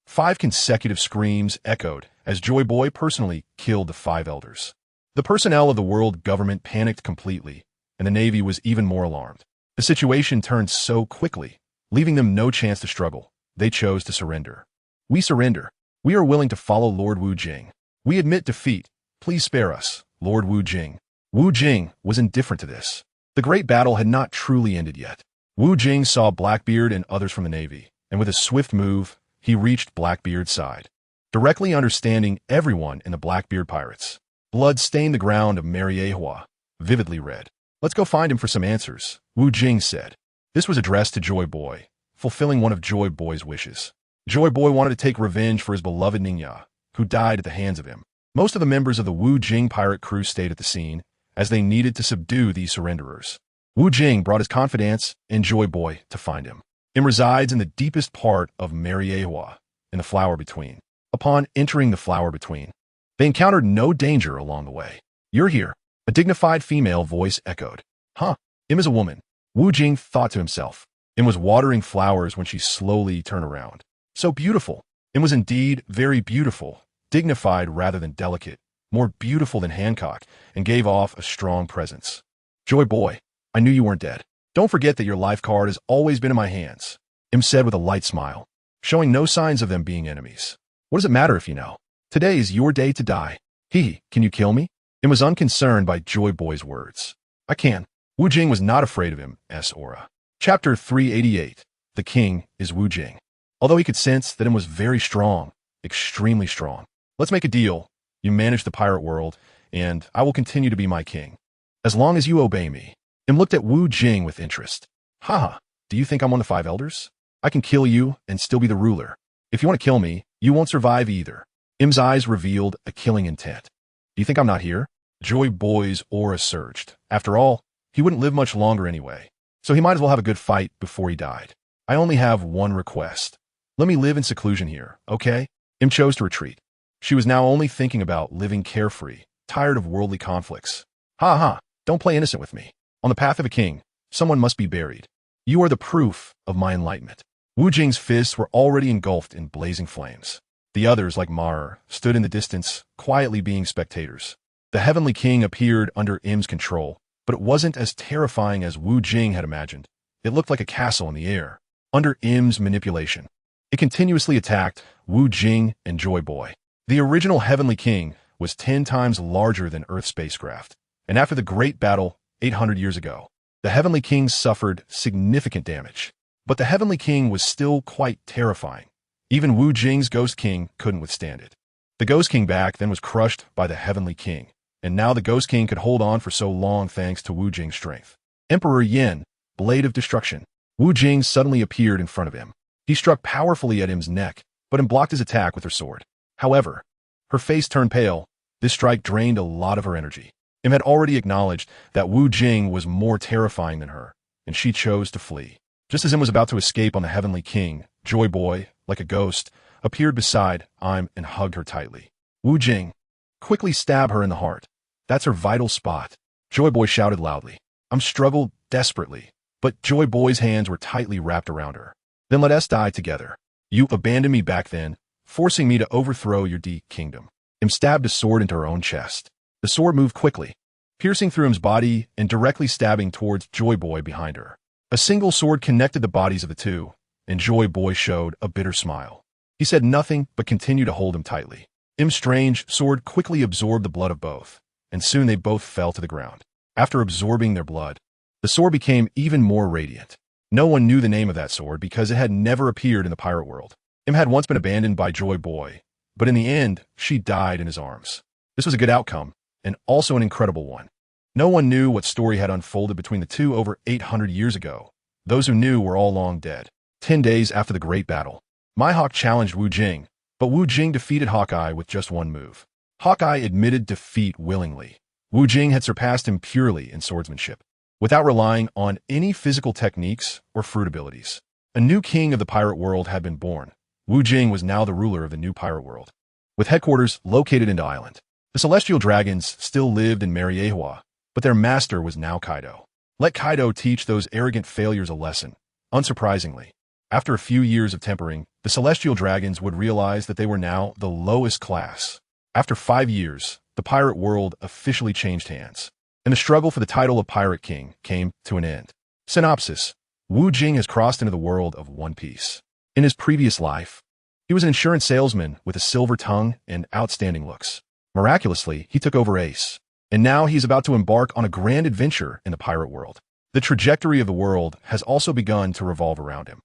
5 consecutive screams echoed as Joy Boy personally killed the 5 elders. The personnel of the world government panicked completely, and the Navy was even more alarmed. The situation turned so quickly, leaving them no chance to struggle. They chose to surrender. We surrender. We are willing to follow Lord Wu Jing. We admit defeat. Please spare us, Lord Wu Jing. Wu Jing was indifferent to this. The great battle had not truly ended yet. Wu Jing saw Blackbeard and others from the Navy, and with a swift move, he reached Blackbeard's side, directly understanding everyone in the Blackbeard pirates. Blood stained the ground of Miraculously, vividly red. Let's go find him for some answers, Wu Jing said. This was addressed to Joy Boy, fulfilling one of Joy Boy's wishes. Joy Boy wanted to take revenge for his beloved Ningya, who died at the hands of him. Most of the members of the Wu Jing pirate crew stayed at the scene, as they needed to subdue these surrenderers. Wu Jing brought his confidants and Joy Boy to find him. Him resides in the deepest part of Miraculously, in the Flower Between. Upon entering the Flower Between, they encountered no danger along the way. You're here, a dignified female voice echoed. Huh, Im is a woman, Wu Jing thought to himself. Im was watering flowers when she slowly turned around. So beautiful. Im was indeed very beautiful, dignified rather than delicate, more beautiful than Hancock, and gave off a strong presence. Joy Boy, I knew you weren't dead. Don't forget that your life card has always been in my hands, Im said with a light smile, showing no signs of them being enemies. What does it matter if you know? Today's your day to die. Can you kill me? Im was unconcerned by Joy Boy's words. I can. Wu Jing was not afraid of him's aura. Chapter 388. The King is Wu Jing. Although he could sense that Im was very strong, extremely strong. Let's make a deal. You manage the pirate world, and I will continue to be my king. As long as you obey me. Im looked at Wu Jing with interest. Haha, do you think I'm one of the 5 elders? I can kill you and still be the ruler. If you want to kill me, you won't survive either. Im's eyes revealed a killing intent. Do you think I'm not here? Joy Boy's aura surged. After all, he wouldn't live much longer anyway, so he might as well have a good fight before he died. I only have one request. Let me live in seclusion here, okay? Im chose to retreat. She was now only thinking about living carefree, tired of worldly conflicts. Don't play innocent with me. On the path of a king, someone must be buried. You are the proof of my enlightenment. Wu Jing's fists were already engulfed in blazing flames. The others, like Mar, stood in the distance, quietly being spectators. The Heavenly King appeared under Im's control, but it wasn't as terrifying as Wu Jing had imagined. It looked like a castle in the air, under Im's manipulation. It continuously attacked Wu Jing and Joy Boy. The original Heavenly King was 10 times larger than Earth's spacecraft, and after the Great Battle 800 years ago, the Heavenly King suffered significant damage. But the Heavenly King was still quite terrifying. Even Wu Jing's Ghost King couldn't withstand it. The Ghost King back then was crushed by the Heavenly King, and now the Ghost King could hold on for so long thanks to Wu Jing's strength. Emperor Yin, Blade of Destruction. Wu Jing suddenly appeared in front of him. He struck powerfully at Im's neck, but Im blocked his attack with her sword. However, her face turned pale. This strike drained a lot of her energy. Im had already acknowledged that Wu Jing was more terrifying than her, and she chose to flee. Just as Im was about to escape on the Heavenly King, Joy Boy, like a ghost, appeared beside Im and hugged her tightly. Wu Jing, quickly stab her in the heart. That's her vital spot. Joy Boy shouted loudly. Struggled desperately, but Joy Boy's hands were tightly wrapped around her. Then let us die together. You abandoned me back then, forcing me to overthrow your kingdom. Im stabbed a sword into her own chest. The sword moved quickly, piercing through Im's body and directly stabbing towards Joy Boy behind her. A single sword connected the bodies of the two, and Joy Boy showed a bitter smile. He said nothing but continued to hold him tightly. Im's strange sword quickly absorbed the blood of both, and soon they both fell to the ground. After absorbing their blood, the sword became even more radiant. No one knew the name of that sword because it had never appeared in the pirate world. Im had once been abandoned by Joy Boy, but in the end, she died in his arms. This was a good outcome, and also an incredible one. No one knew what story had unfolded between the two over 800 years ago. Those who knew were all long dead. 10 days after the great battle, Mihawk challenged Wu Jing, but Wu Jing defeated Hawkeye with just one move. Hawkeye admitted defeat willingly. Wu Jing had surpassed him purely in swordsmanship, without relying on any physical techniques or fruit abilities. A new king of the pirate world had been born. Wu Jing was now the ruler of the new pirate world, with headquarters located in the island. The celestial dragons still lived in Miraculously, but their master was now Kaido. Let Kaido teach those arrogant failures a lesson. Unsurprisingly, after a few years of tempering, the celestial dragons would realize that they were now the lowest class. After 5 years, the pirate world officially changed hands, and the struggle for the title of Pirate King came to an end. Synopsis: Wu Jing has crossed into the world of One Piece. In his previous life, he was an insurance salesman with a silver tongue and outstanding looks. Miraculously, he took over Ace, and now he is about to embark on a grand adventure in the pirate world. The trajectory of the world has also begun to revolve around him.